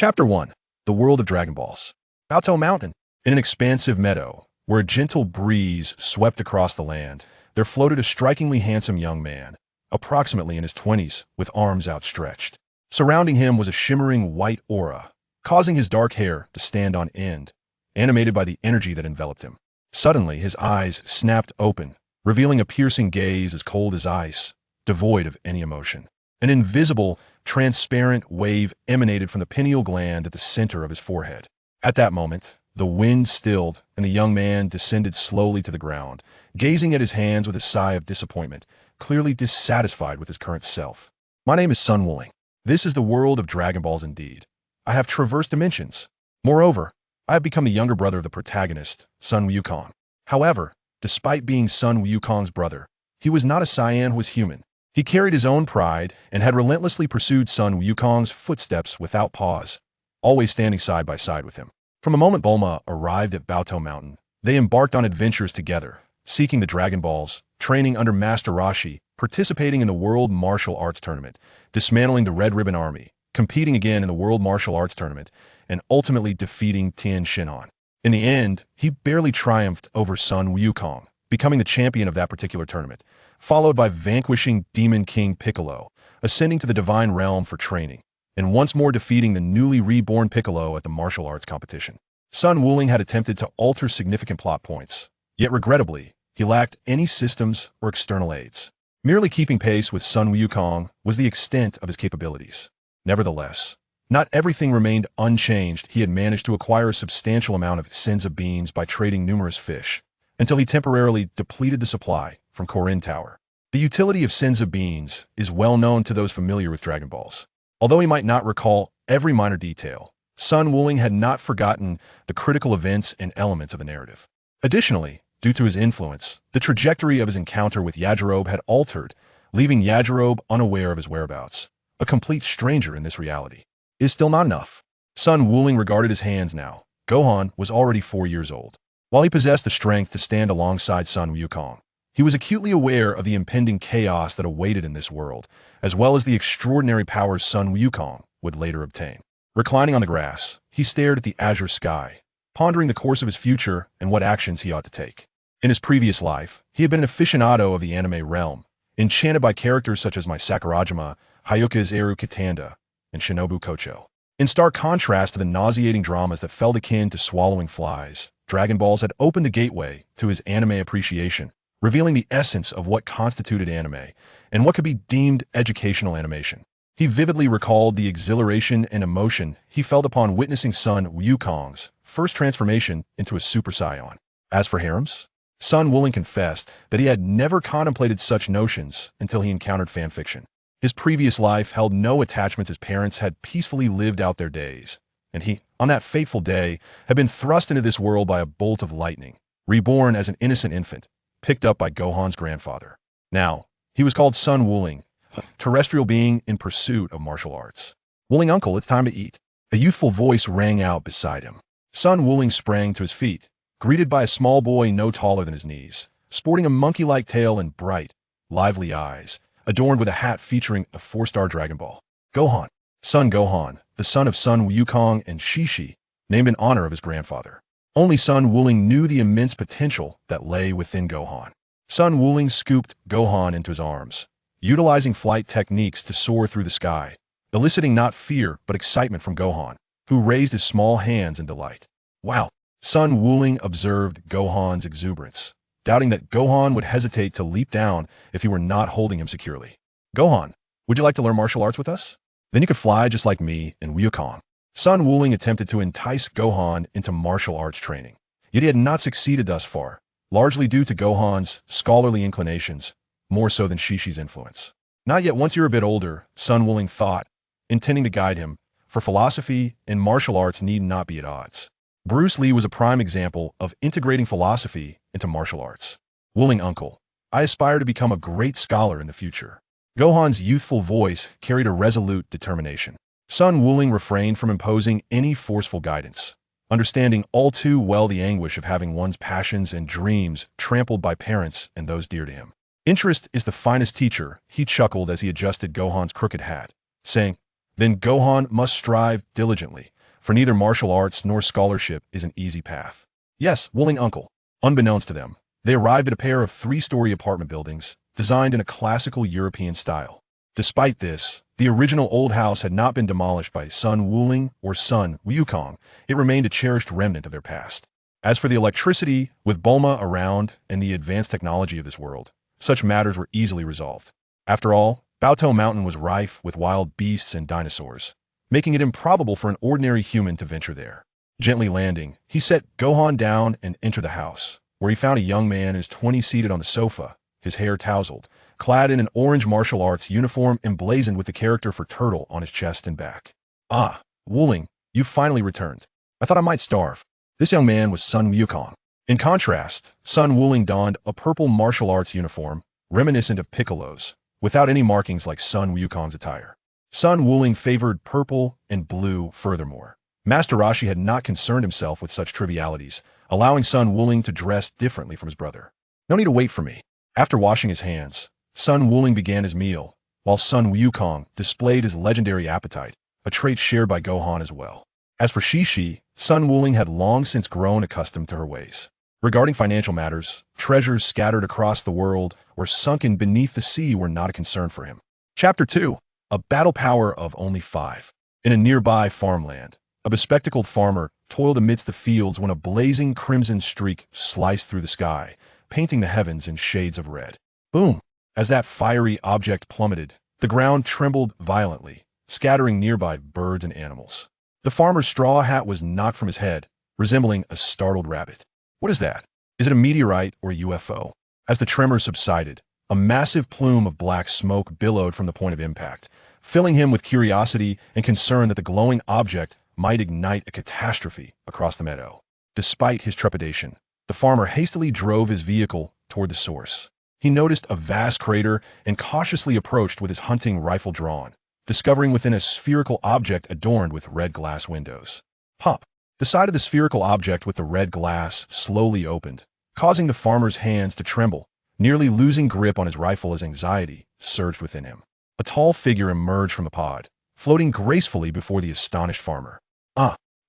Chapter 1. The World of Dragon Balls. Baotou Mountain. In an expansive meadow, where a gentle breeze swept across the land, there floated a strikingly handsome young man, approximately in his 20s, with arms outstretched. Surrounding him was a shimmering white aura, causing his dark hair to stand on end, animated by the energy that enveloped him. Suddenly, his eyes snapped open, revealing a piercing gaze as cold as ice, devoid of any emotion. An invisible, transparent wave emanated from the pineal gland at the center of his forehead. At that moment, the wind stilled and the young man descended slowly to the ground, gazing at his hands with a sigh of disappointment, clearly dissatisfied with his current self. My name is Sun Wuling. This is the world of Dragon Balls indeed. I have traversed dimensions. Moreover, I have become the younger brother of the protagonist, Sun Wukong. However, despite being Sun Wukong's brother, he was not a Saiyan who was human. He carried his own pride and had relentlessly pursued Sun Wukong's footsteps without pause, always standing side by side with him. From the moment Bulma arrived at Baotou Mountain, they embarked on adventures together, seeking the Dragon Balls, training under Master Roshi, participating in the World Martial Arts Tournament, dismantling the Red Ribbon Army, competing again in the World Martial Arts Tournament, and ultimately defeating Tien Shinhan. In the end, he barely triumphed over Sun Wukong, becoming the champion of that particular tournament, followed by vanquishing Demon King Piccolo, ascending to the Divine Realm for training, and once more defeating the newly reborn Piccolo at the martial arts competition. Sun Wuling had attempted to alter significant plot points, yet regrettably, he lacked any systems or external aids. Merely keeping pace with Sun Wukong was the extent of his capabilities. Nevertheless, not everything remained unchanged. He had managed to acquire a substantial amount of senzu beans by trading numerous fish, until he temporarily depleted the supply from Korin Tower. The utility of senzu beans is well known to those familiar with Dragon Balls. Although he might not recall every minor detail, Sun Wuling had not forgotten the critical events and elements of the narrative. Additionally, due to his influence, the trajectory of his encounter with Yajirobe had altered, leaving Yajirobe unaware of his whereabouts. A complete stranger in this reality is still not enough. Sun Wuling regarded his hands now. Gohan was already 4 years old. While he possessed the strength to stand alongside Sun Wukong, he was acutely aware of the impending chaos that awaited in this world, as well as the extraordinary powers Sun Wukong would later obtain. Reclining on the grass, he stared at the azure sky, pondering the course of his future and what actions he ought to take. In his previous life, he had been an aficionado of the anime realm, enchanted by characters such as Mai Sakurajima, Hyuka's Eru Kitanda, and Shinobu Kocho. In stark contrast to the nauseating dramas that felt akin to swallowing flies, Dragon Balls had opened the gateway to his anime appreciation, revealing the essence of what constituted anime and what could be deemed educational animation. He vividly recalled the exhilaration and emotion he felt upon witnessing Sun Wukong's first transformation into a Super Saiyan. As for harems, Sun Wuling confessed that he had never contemplated such notions until he encountered fanfiction. His previous life held no attachments. His parents had peacefully lived out their days, and he, on that fateful day, had been thrust into this world by a bolt of lightning, reborn as an innocent infant, picked up by Gohan's grandfather. Now, he was called Sun Wuling, a terrestrial being in pursuit of martial arts. "Wuling uncle, it's time to eat." A youthful voice rang out beside him. Sun Wuling sprang to his feet, greeted by a small boy no taller than his knees, sporting a monkey-like tail and bright, lively eyes, adorned with a hat featuring a 4-star Dragon Ball. Gohan. Son Gohan, the son of Sun Wukong and Shishi, named in honor of his grandfather. Only Sun Wuling knew the immense potential that lay within Gohan. Sun Wuling scooped Gohan into his arms, utilizing flight techniques to soar through the sky, eliciting not fear but excitement from Gohan, who raised his small hands in delight. Wow! Sun Wuling observed Gohan's exuberance, doubting that Gohan would hesitate to leap down if he were not holding him securely. "Gohan, would you like to learn martial arts with us? Then you could fly just like me and Wukong." Sun Wuling attempted to entice Gohan into martial arts training, yet he had not succeeded thus far, largely due to Gohan's scholarly inclinations, more so than Shishi's influence. Not yet. Once you're a bit older, Sun Wuling thought, intending to guide him, for philosophy and martial arts need not be at odds. Bruce Lee was a prime example of integrating philosophy into martial arts. "Wuling uncle, I aspire to become a great scholar in the future." Gohan's youthful voice carried a resolute determination. Sun Wuling refrained from imposing any forceful guidance, understanding all too well the anguish of having one's passions and dreams trampled by parents and those dear to him. "Interest is the finest teacher," he chuckled as he adjusted Gohan's crooked hat, saying, then Gohan must strive diligently, for neither martial arts nor scholarship is an easy path. Yes, Wooling uncle. Unbeknownst to them, they arrived at a pair of three-story apartment buildings, designed in a classical European style. Despite this, the original old house had not been demolished by Sun Wuling or Sun Wukong. It remained a cherished remnant of their past. As for the electricity, with Bulma around and the advanced technology of this world, such matters were easily resolved. After all, Baotou Mountain was rife with wild beasts and dinosaurs, making it improbable for an ordinary human to venture there. Gently landing, he set Gohan down and entered the house, where he found a young man in his 20s seated on the sofa, his hair tousled, clad in an orange martial arts uniform emblazoned with the character for turtle on his chest and back. Ah, Wuling, you've finally returned. I thought I might starve. This young man was Sun Wukong. In contrast, Sun Wuling donned a purple martial arts uniform, reminiscent of Piccolo's, without any markings like Sun Wukong's attire. Sun Wuling favored purple and blue furthermore. Master Roshi had not concerned himself with such trivialities, allowing Sun Wuling to dress differently from his brother. No need to wait for me. After washing his hands, Sun Wuling began his meal, while Sun Wukong displayed his legendary appetite, a trait shared by Gohan as well. As for Shishi, Sun Wuling had long since grown accustomed to her ways. Regarding financial matters, treasures scattered across the world or sunken beneath the sea were not a concern for him. Chapter 2. A battle power of only 5. In a nearby farmland, a bespectacled farmer toiled amidst the fields when a blazing crimson streak sliced through the sky, painting the heavens in shades of red. Boom! As that fiery object plummeted, the ground trembled violently, scattering nearby birds and animals. The farmer's straw hat was knocked from his head, resembling a startled rabbit. What is that? Is it a meteorite or a UFO? As the tremor subsided, a massive plume of black smoke billowed from the point of impact, filling him with curiosity and concern that the glowing object might ignite a catastrophe across the meadow. Despite his trepidation, the farmer hastily drove his vehicle toward the source. He noticed a vast crater and cautiously approached with his hunting rifle drawn, discovering within a spherical object adorned with red glass windows. Pop! The side of the spherical object with the red glass slowly opened, causing the farmer's hands to tremble, nearly losing grip on his rifle as anxiety surged within him. A tall figure emerged from the pod, floating gracefully before the astonished farmer.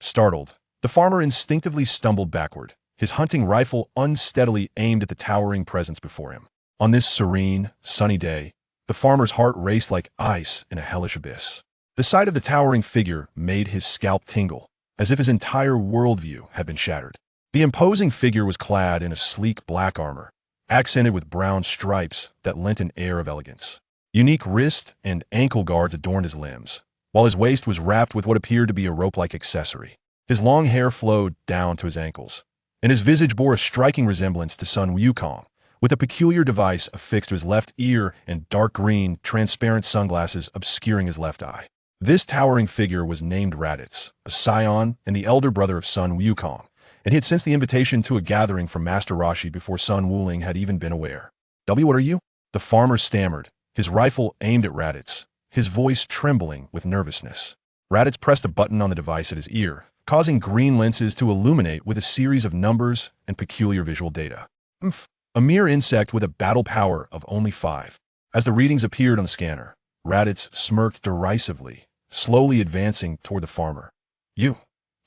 Startled, the farmer instinctively stumbled backward, his hunting rifle unsteadily aimed at the towering presence before him. On this serene, sunny day, the farmer's heart raced like ice in a hellish abyss. The sight of the towering figure made his scalp tingle, as if his entire worldview had been shattered. The imposing figure was clad in a sleek black armor, accented with brown stripes that lent an air of elegance. Unique wrist and ankle guards adorned his limbs, while his waist was wrapped with what appeared to be a rope-like accessory. His long hair flowed down to his ankles, and his visage bore a striking resemblance to Sun Wukong, with a peculiar device affixed to his left ear and dark green, transparent sunglasses obscuring his left eye. This towering figure was named Raditz, a Saiyan and the elder brother of Sun Wukong, and he had sent the invitation to a gathering from Master Roshi before Sun Wuling had even been aware. What are you? The farmer stammered, his rifle aimed at Raditz, his voice trembling with nervousness. Raditz pressed a button on the device at his ear, causing green lenses to illuminate with a series of numbers and peculiar visual data. A mere insect with a battle power of only 5. As the readings appeared on the scanner, Raditz smirked derisively, slowly advancing toward the farmer. You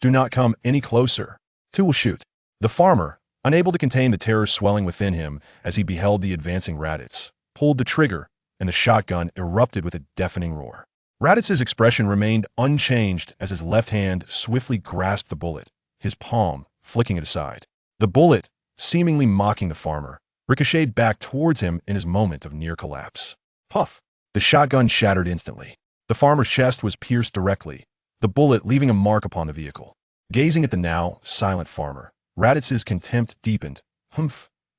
do not come any closer. 2 will shoot. The farmer, unable to contain the terror swelling within him as he beheld the advancing Raditz, pulled the trigger, and the shotgun erupted with a deafening roar. Raditz's expression remained unchanged as his left hand swiftly grasped the bullet, his palm flicking it aside. The bullet, seemingly mocking the farmer, ricocheted back towards him in his moment of near collapse. Puff! The shotgun shattered instantly. The farmer's chest was pierced directly, the bullet leaving a mark upon the vehicle. Gazing at the now silent farmer, Raditz's contempt deepened.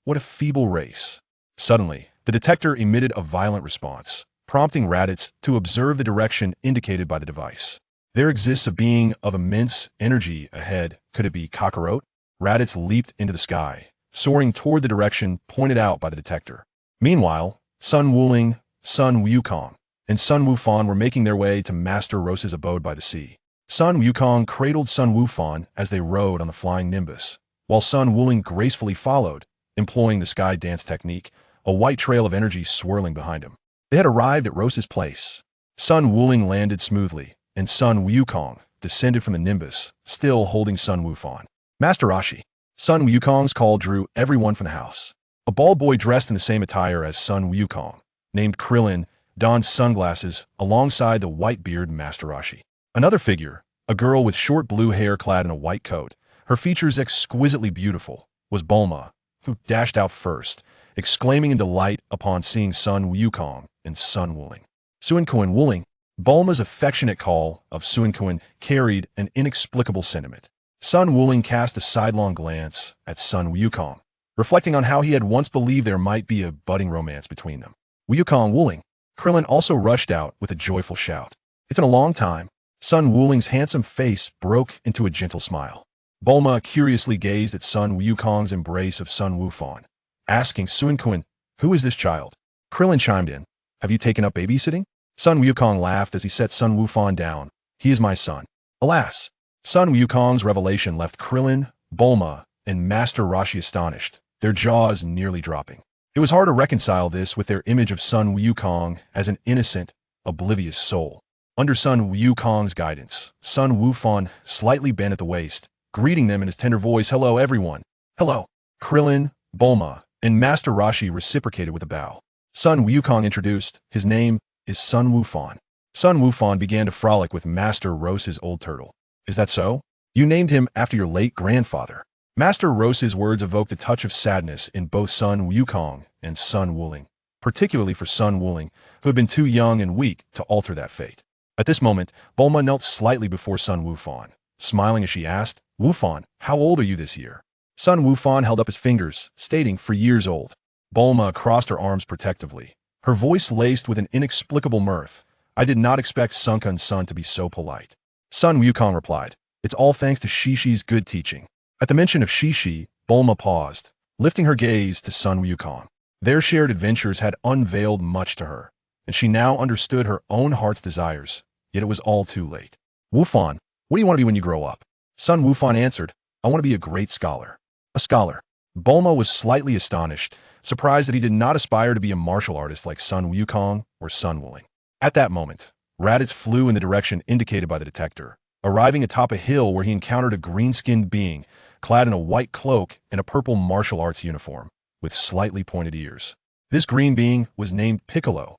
What a feeble race. Suddenly, the detector emitted a violent response, prompting Raditz to observe the direction indicated by the device. There exists a being of immense energy ahead. Could it be Kakarot? Raditz leaped into the sky, soaring toward the direction pointed out by the detector. Meanwhile, Sun Wuling, Sun Wukong, and Sun Wufan were making their way to Master Rose's abode by the sea. Sun Wukong cradled Sun Wufan as they rode on the flying Nimbus, while Sun Wuling gracefully followed, employing the sky dance technique, a white trail of energy swirling behind him. They had arrived at Rose's place. Sun Wuling landed smoothly, and Sun Wukong descended from the nimbus, still holding Sun Wufan. Master Roshi. Sun Wukong's call drew everyone from the house. A bald boy dressed in the same attire as Sun Wukong, named Krillin, donned sunglasses alongside the white-bearded Master Roshi. Another figure, a girl with short blue hair clad in a white coat, her features exquisitely beautiful, was Bulma, who dashed out first, exclaiming in delight upon seeing Sun Wukong and Sun Wuling. Suinkuin Wuling. Bulma's affectionate call of Suinkuin carried an inexplicable sentiment. Sun Wuling cast a sidelong glance at Sun Wukong, reflecting on how he had once believed there might be a budding romance between them. Wukong Wuling. Krillin also rushed out with a joyful shout. It's been a long time. Sun Wuling's handsome face broke into a gentle smile. Bulma curiously gazed at Sun Wukong's embrace of Sun Wufan, asking Suinkuin, "Who is this child?" Krillin chimed in, "Have you taken up babysitting?" Sun Wukong laughed as he set Sun Wufan down. "He is my son." Alas! Sun Wukong's revelation left Krillin, Bulma, and Master Roshi astonished, their jaws nearly dropping. It was hard to reconcile this with their image of Sun Wukong as an innocent, oblivious soul. Under Sun Wukong's guidance, Sun Wufan slightly bent at the waist, greeting them in his tender voice, "Hello, everyone." "Hello." Krillin, Bulma, and Master Roshi reciprocated with a bow. Sun Wukong introduced, "His name is Sun Wufan." Sun Wufan began to frolic with Master Rose's old turtle. "Is that so? You named him after your late grandfather." Master Rose's words evoked a touch of sadness in both Sun Wukong and Sun Wuling, particularly for Sun Wuling, who had been too young and weak to alter that fate. At this moment, Bulma knelt slightly before Sun Wufan, smiling as she asked, "Wufan, how old are you this year?" Sun Wufan held up his fingers, stating, "For years old." Bulma crossed her arms protectively, her voice laced with an inexplicable mirth. "I did not expect Sunkun's son to be so polite." Sun Wukong replied, "It's all thanks to Shishi's good teaching." At the mention of Shishi, Bulma paused, lifting her gaze to Sun Wukong. Their shared adventures had unveiled much to her, and she now understood her own heart's desires, yet it was all too late. "Wufan, what do you want to be when you grow up?" Sun Wufan answered, "I want to be a great scholar." "A scholar?" Bulma was slightly astonished, surprised that he did not aspire to be a martial artist like Sun Wukong or Sun Wuling. At that moment, Raditz flew in the direction indicated by the detector, arriving atop a hill where he encountered a green-skinned being clad in a white cloak and a purple martial arts uniform, with slightly pointed ears. This green being was named Piccolo.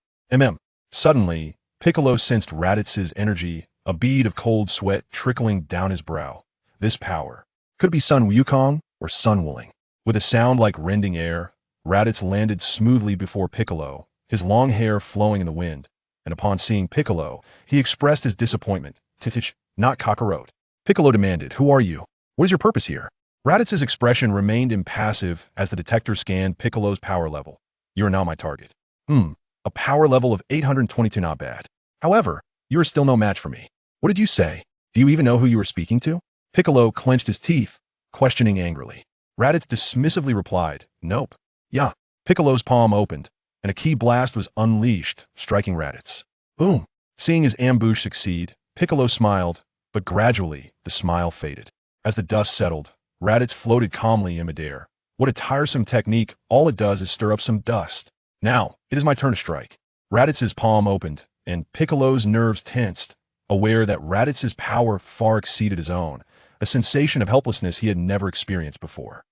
Suddenly, Piccolo sensed Raditz's energy, a bead of cold sweat trickling down his brow. This power. Could it be Sun Wukong or Sun Wuling? With a sound like rending air, Raditz landed smoothly before Piccolo, his long hair flowing in the wind, and upon seeing Piccolo, he expressed his disappointment. "Titich, not cockroach." Piccolo demanded, "Who are you? What is your purpose here?" Raditz's expression remained impassive as the detector scanned Piccolo's power level. "You are now my target." A power level of 822, not bad. However, you are still no match for me." "What did you say? Do you even know who you were speaking to?" Piccolo clenched his teeth, questioning angrily. Raditz dismissively replied, "Nope." "Yeah." Piccolo's palm opened, and a ki blast was unleashed, striking Raditz. Boom! Seeing his ambush succeed, Piccolo smiled, but gradually the smile faded. As the dust settled, Raditz floated calmly in midair. What a tiresome technique, all it does is stir up some dust. "Now, it is my turn to strike." Raditz's palm opened, and Piccolo's nerves tensed, aware that Raditz's power far exceeded his own, a sensation of helplessness he had never experienced before.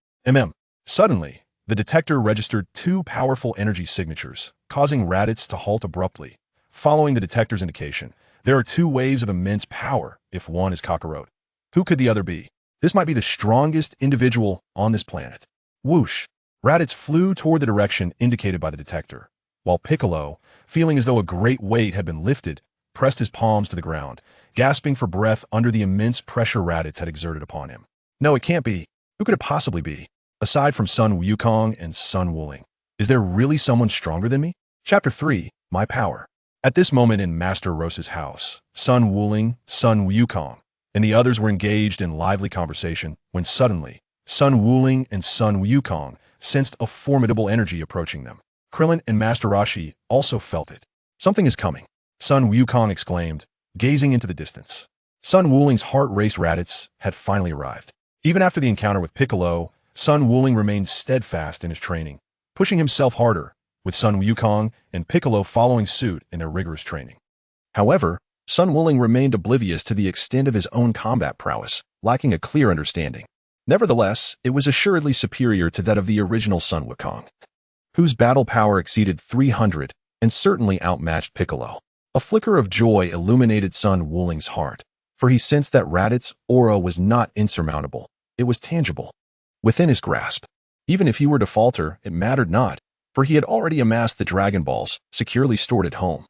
Suddenly, the detector registered two powerful energy signatures, causing Raditz to halt abruptly. Following the detector's indication, there are two waves of immense power if one is cockroach. Who could the other be? This might be the strongest individual on this planet. Whoosh! Raditz flew toward the direction indicated by the detector, while Piccolo, feeling as though a great weight had been lifted, pressed his palms to the ground, gasping for breath under the immense pressure Raditz had exerted upon him. "No, it can't be. Who could it possibly be? Aside from Sun Wukong and Sun Wuling, is there really someone stronger than me?" Chapter 3, My Power. At this moment in Master Rose's house, Sun Wuling, Sun Wukong, and the others were engaged in lively conversation when suddenly, Sun Wuling and Sun Wukong sensed a formidable energy approaching them. Krillin and Master Roshi also felt it. "Something is coming," Sun Wukong exclaimed, gazing into the distance. Sun Wuling's heart raced. Raditz had finally arrived. Even after the encounter with Piccolo, Sun Wuling remained steadfast in his training, pushing himself harder, with Sun Wukong and Piccolo following suit in their rigorous training. However, Sun Wuling remained oblivious to the extent of his own combat prowess, lacking a clear understanding. Nevertheless, it was assuredly superior to that of the original Sun Wukong, whose battle power exceeded 300 and certainly outmatched Piccolo. A flicker of joy illuminated Sun Wuling's heart, for he sensed that Raditz's aura was not insurmountable. It was tangible, within his grasp. Even if he were to falter, it mattered not, for he had already amassed the Dragon Balls, securely stored at home,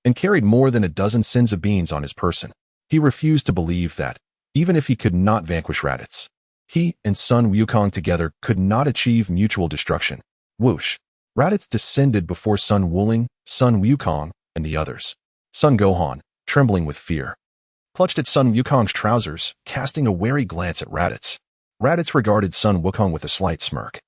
and carried more than a dozen Senzu beans on his person. He refused to believe that, even if he could not vanquish Raditz, he and Sun Wukong together could not achieve mutual destruction. Whoosh! Raditz descended before Sun Wuling, Sun Wukong, and the others. Sun Gohan, trembling with fear, clutched at Sun Wukong's trousers, casting a wary glance at Raditz. Raditz regarded Sun Wukong with a slight smirk.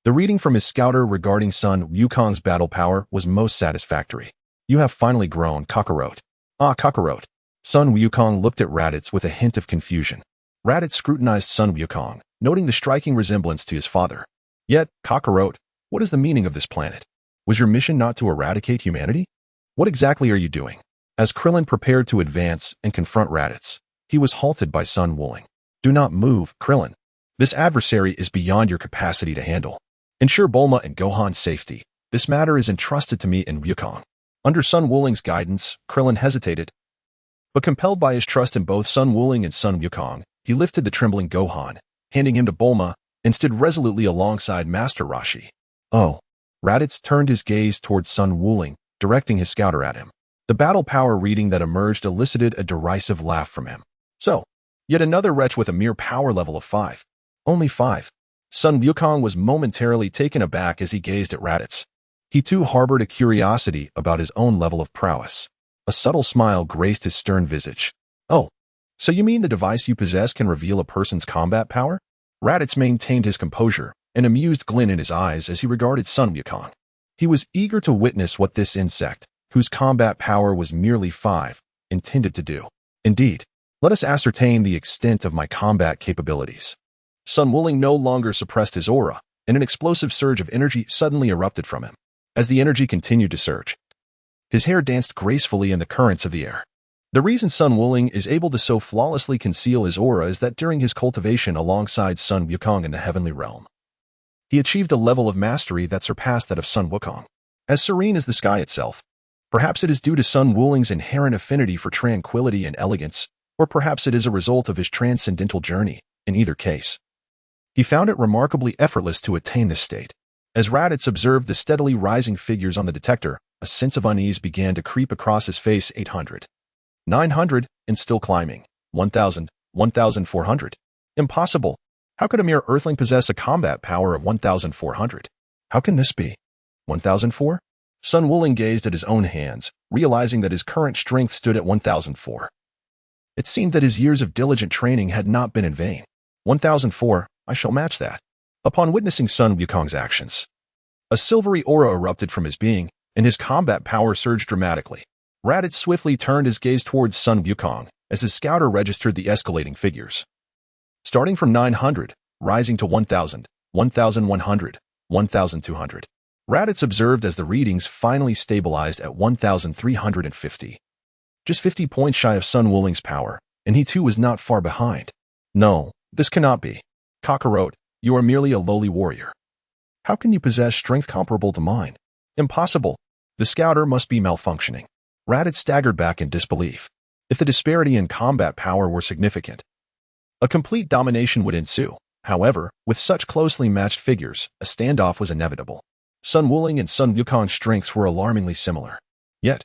The reading from his scouter regarding Sun Wukong's battle power was most satisfactory. You have finally grown, Kakarot. Ah, Kakarot. Sun Wukong looked at Raditz with a hint of confusion. Raditz scrutinized Sun Wukong, noting the striking resemblance to his father. Yet, Kakarot, what is the meaning of this planet? Was your mission not to eradicate humanity? What exactly are you doing? As Krillin prepared to advance and confront Raditz, he was halted by Sun Wuling. Do not move, Krillin. This adversary is beyond your capacity to handle. Ensure Bulma and Gohan's safety. This matter is entrusted to me and Wukong. Under Sun Wuling's guidance, Krillin hesitated, but compelled by his trust in both Sun Wuling and Sun Wukong, he lifted the trembling Gohan, handing him to Bulma, and stood resolutely alongside Master Roshi. Oh. Raditz turned his gaze towards Sun Wuling, directing his scouter at him. The battle power reading that emerged elicited a derisive laugh from him. So, yet another wretch with a mere power level of 5. Only 5. Sun Wukong was momentarily taken aback as he gazed at Raditz. He too harbored a curiosity about his own level of prowess. A subtle smile graced his stern visage. Oh, so you mean the device you possess can reveal a person's combat power? Raditz maintained his composure, an amused glint in his eyes as he regarded Sun Wukong. He was eager to witness what this insect, whose combat power was merely 5, intended to do. Indeed, let us ascertain the extent of my combat capabilities. Sun Wuling no longer suppressed his aura, and an explosive surge of energy suddenly erupted from him. As the energy continued to surge, his hair danced gracefully in the currents of the air. The reason Sun Wuling is able to so flawlessly conceal his aura is that during his cultivation alongside Sun Wukong in the heavenly realm, he achieved a level of mastery that surpassed that of Sun Wukong. As serene as the sky itself, perhaps it is due to Sun Wuling's inherent affinity for tranquility and elegance, or perhaps it is a result of his transcendental journey. In either case, he found it remarkably effortless to attain this state. As Raditz observed the steadily rising figures on the detector, a sense of unease began to creep across his face. 800. 900, and still climbing. 1,000, 1,400. Impossible. How could a mere earthling possess a combat power of 1,400? How can this be? 1,004? Sun Wuling gazed at his own hands, realizing that his current strength stood at 1,004. It seemed that his years of diligent training had not been in vain. 1,004, I shall match that. Upon witnessing Sun Wukong's actions, a silvery aura erupted from his being, and his combat power surged dramatically. Raditz swiftly turned his gaze towards Sun Wukong as his scouter registered the escalating figures. Starting from 900, rising to 1,000, 1,100, 1,200. Raditz observed as the readings finally stabilized at 1,350. Just 50 points shy of Sun Wuling's power, and he too was not far behind. No, this cannot be. Kakarot, you are merely a lowly warrior. How can you possess strength comparable to mine? Impossible. The scouter must be malfunctioning. Raditz staggered back in disbelief. If the disparity in combat power were significant, a complete domination would ensue. However, with such closely matched figures, a standoff was inevitable. Sun Wuling and Sun Wukong's strengths were alarmingly similar. Yet,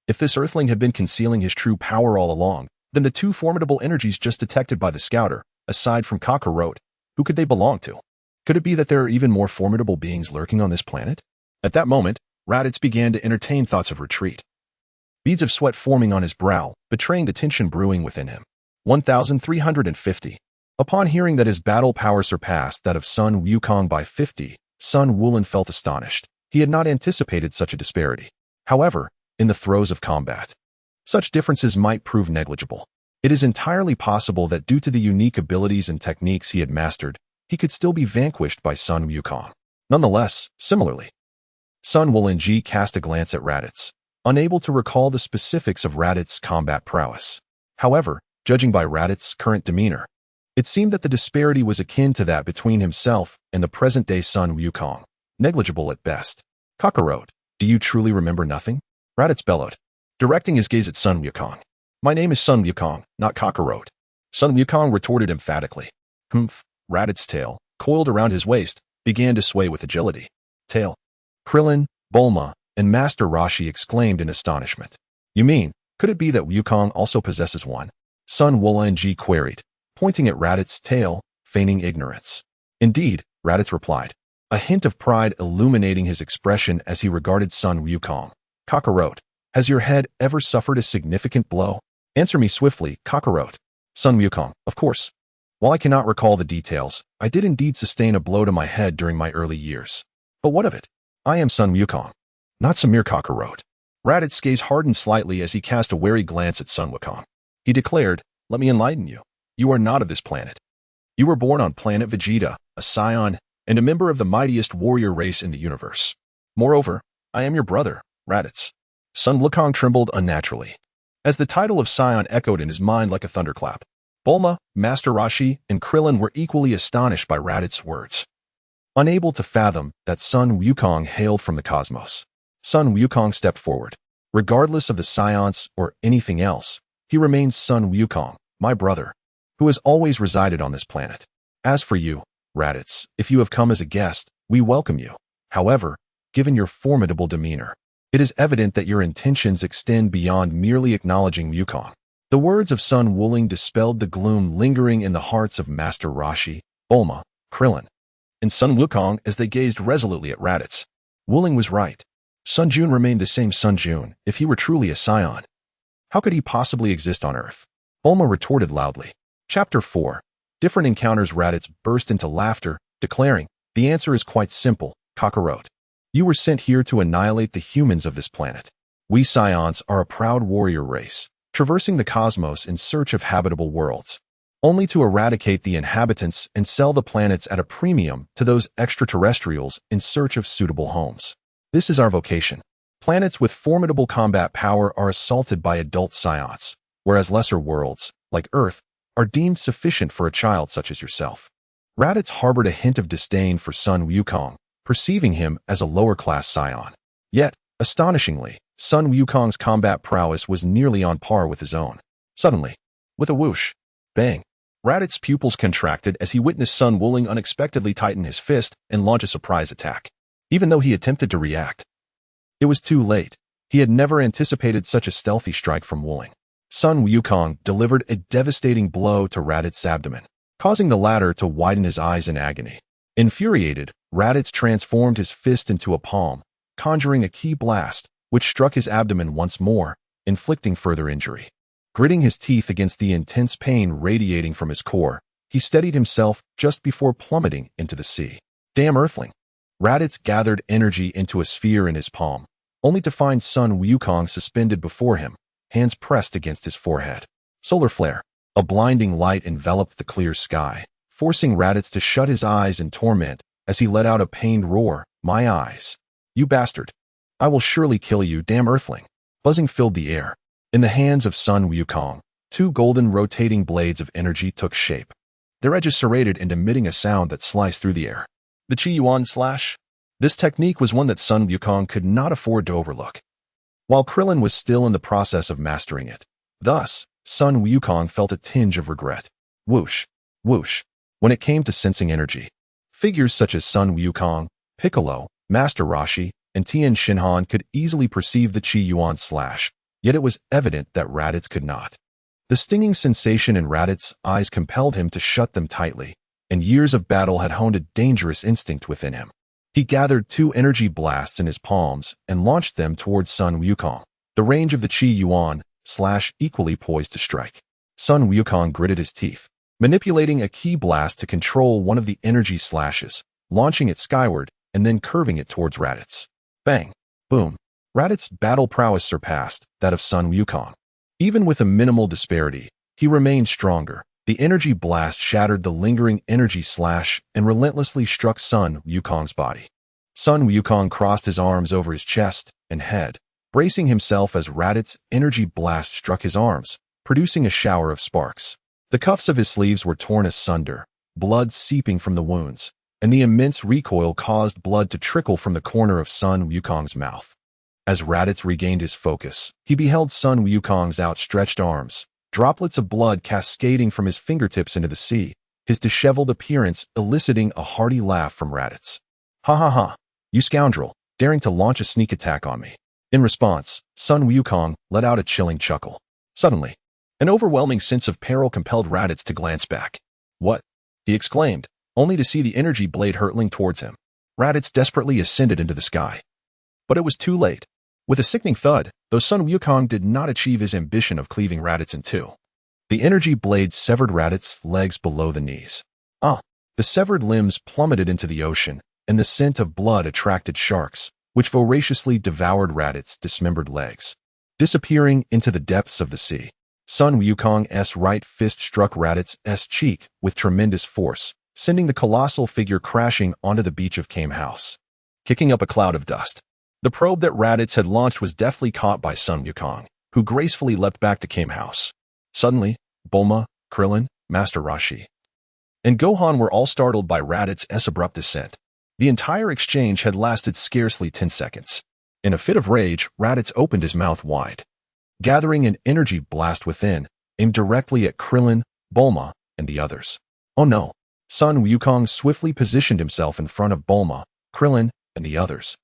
if this earthling had been concealing his true power all along, then the two formidable energies just detected by the scouter, aside from Kakarot, who could they belong to? Could it be that there are even more formidable beings lurking on this planet? At that moment, Raditz began to entertain thoughts of retreat. Beads of sweat forming on his brow, betraying the tension brewing within him. 1,350. Upon hearing that his battle power surpassed that of Sun Wukong by 50, Sun Wuling felt astonished. He had not anticipated such a disparity. However, in the throes of combat, such differences might prove negligible. It is entirely possible that due to the unique abilities and techniques he had mastered, he could still be vanquished by Sun Wukong. Nonetheless, similarly, Sun Wuling cast a glance at Raditz. unable to recall the specifics of Raditz's combat prowess. However, judging by Raditz's current demeanor, it seemed that the disparity was akin to that between himself and the present-day Sun Wukong, negligible at best. Kakarot, do you truly remember nothing? Raditz bellowed, directing his gaze at Sun Wukong. My name is Sun Wukong, not Kakarot. Sun Wukong retorted emphatically. Humph. Raditz's tail, coiled around his waist, began to sway with agility. Tail. Krillin, Bulma, and Master Roshi exclaimed in astonishment. You mean, could it be that Wukong also possesses one? Sun Wukong queried, pointing at Raditz's tail, feigning ignorance. Indeed, Raditz replied, a hint of pride illuminating his expression as he regarded Sun Wukong. Kakarot, has your head ever suffered a significant blow? Answer me swiftly, Kakarot. Sun Wukong, of course. While I cannot recall the details, I did indeed sustain a blow to my head during my early years. But what of it? I am Sun Wukong, not Samir Kakarot. Raditz's gaze hardened slightly as he cast a wary glance at Sun Wukong. He declared, let me enlighten you. You are not of this planet. You were born on planet Vegeta, a Saiyan, and a member of the mightiest warrior race in the universe. Moreover, I am your brother, Raditz. Sun Wukong trembled unnaturally, as the title of Saiyan echoed in his mind like a thunderclap. Bulma, Master Roshi, and Krillin were equally astonished by Raditz's words, unable to fathom that Sun Wukong hailed from the cosmos. Sun Wukong stepped forward. Regardless of the Saiyans or anything else, he remains Sun Wukong, my brother, who has always resided on this planet. As for you, Raditz, if you have come as a guest, we welcome you. However, given your formidable demeanor, it is evident that your intentions extend beyond merely acknowledging Wukong. The words of Sun Wukong dispelled the gloom lingering in the hearts of Master Roshi, Bulma, Krillin, and Sun Wukong as they gazed resolutely at Raditz. Wukong was right. Sun Jun remained the same Sun Jun if he were truly a Saiyan. How could he possibly exist on Earth? Bulma retorted loudly. Chapter 4. Different encounters. Raditz burst into laughter, declaring, the answer is quite simple, Kakarot. You were sent here to annihilate the humans of this planet. We Saiyans are a proud warrior race, traversing the cosmos in search of habitable worlds, only to eradicate the inhabitants and sell the planets at a premium to those extraterrestrials in search of suitable homes. This is our vocation. Planets with formidable combat power are assaulted by adult Saiyans, whereas lesser worlds, like Earth, are deemed sufficient for a child such as yourself. Raditz harbored a hint of disdain for Sun Wukong, perceiving him as a lower-class Saiyan. Yet, astonishingly, Sun Wukong's combat prowess was nearly on par with his own. Suddenly, with a whoosh, bang, Raditz's pupils contracted as he witnessed Sun Wukong unexpectedly tighten his fist and launch a surprise attack. Even though he attempted to react, it was too late. He had never anticipated such a stealthy strike from Wukong. Sun Wukong delivered a devastating blow to Raditz's abdomen, causing the latter to widen his eyes in agony. Infuriated, Raditz transformed his fist into a palm, conjuring a ki blast, which struck his abdomen once more, inflicting further injury. Gritting his teeth against the intense pain radiating from his core, he steadied himself just before plummeting into the sea. Damn Earthling! Raditz gathered energy into a sphere in his palm, only to find Sun Wukong suspended before him, hands pressed against his forehead. Solar flare. A blinding light enveloped the clear sky, forcing Raditz to shut his eyes in torment as he let out a pained roar. My eyes! You bastard! I will surely kill you, damn Earthling! Buzzing filled the air. In the hands of Sun Wukong, two golden rotating blades of energy took shape, their edges serrated and emitting a sound that sliced through the air. The Chi Yuan Slash. This technique was one that Sun Wukong could not afford to overlook, while Krillin was still in the process of mastering it. Thus, Sun Wukong felt a tinge of regret. Whoosh, whoosh. When it came to sensing energy, figures such as Sun Wukong, Piccolo, Master Roshi, and Tien Shinhan could easily perceive the Chi Yuan Slash, yet it was evident that Raditz could not. The stinging sensation in Raditz's eyes compelled him to shut them tightly, and years of battle had honed a dangerous instinct within him. He gathered two energy blasts in his palms and launched them towards Sun Wukong, the range of the Chi Yuan Slash equally poised to strike. Sun Wukong gritted his teeth, manipulating a ki blast to control one of the energy slashes, launching it skyward and then curving it towards Raditz. Bang! Boom! Raditz's battle prowess surpassed that of Sun Wukong. Even with a minimal disparity, he remained stronger. The energy blast shattered the lingering energy slash and relentlessly struck Sun Wukong's body. Sun Wukong crossed his arms over his chest and head, bracing himself as Raditz's energy blast struck his arms, producing a shower of sparks. The cuffs of his sleeves were torn asunder, blood seeping from the wounds, and the immense recoil caused blood to trickle from the corner of Sun Wukong's mouth. As Raditz regained his focus, he beheld Sun Wukong's outstretched arms, droplets of blood cascading from his fingertips into the sea, his disheveled appearance eliciting a hearty laugh from Raditz. "Ha ha ha, you scoundrel, daring to launch a sneak attack on me." In response, Sun Wukong let out a chilling chuckle. Suddenly, an overwhelming sense of peril compelled Raditz to glance back. "What?" he exclaimed, only to see the energy blade hurtling towards him. Raditz desperately ascended into the sky. But it was too late. With a sickening thud, though Sun Wukong did not achieve his ambition of cleaving Raditz in two, the energy blade severed Raditz's legs below the knees. The severed limbs plummeted into the ocean, and the scent of blood attracted sharks, which voraciously devoured Raditz's dismembered legs. Disappearing into the depths of the sea, Sun Wukong's right fist struck Raditz's cheek with tremendous force, sending the colossal figure crashing onto the beach of Kame House, kicking up a cloud of dust. The probe that Raditz had launched was deftly caught by Sun Wukong, who gracefully leapt back to Kame House. Suddenly, Bulma, Krillin, Master Roshi, and Gohan were all startled by Raditz's abrupt descent. The entire exchange had lasted scarcely 10 seconds. In a fit of rage, Raditz opened his mouth wide, gathering an energy blast within, aimed directly at Krillin, Bulma, and the others. Oh no! Sun Wukong swiftly positioned himself in front of Bulma, Krillin, and the others,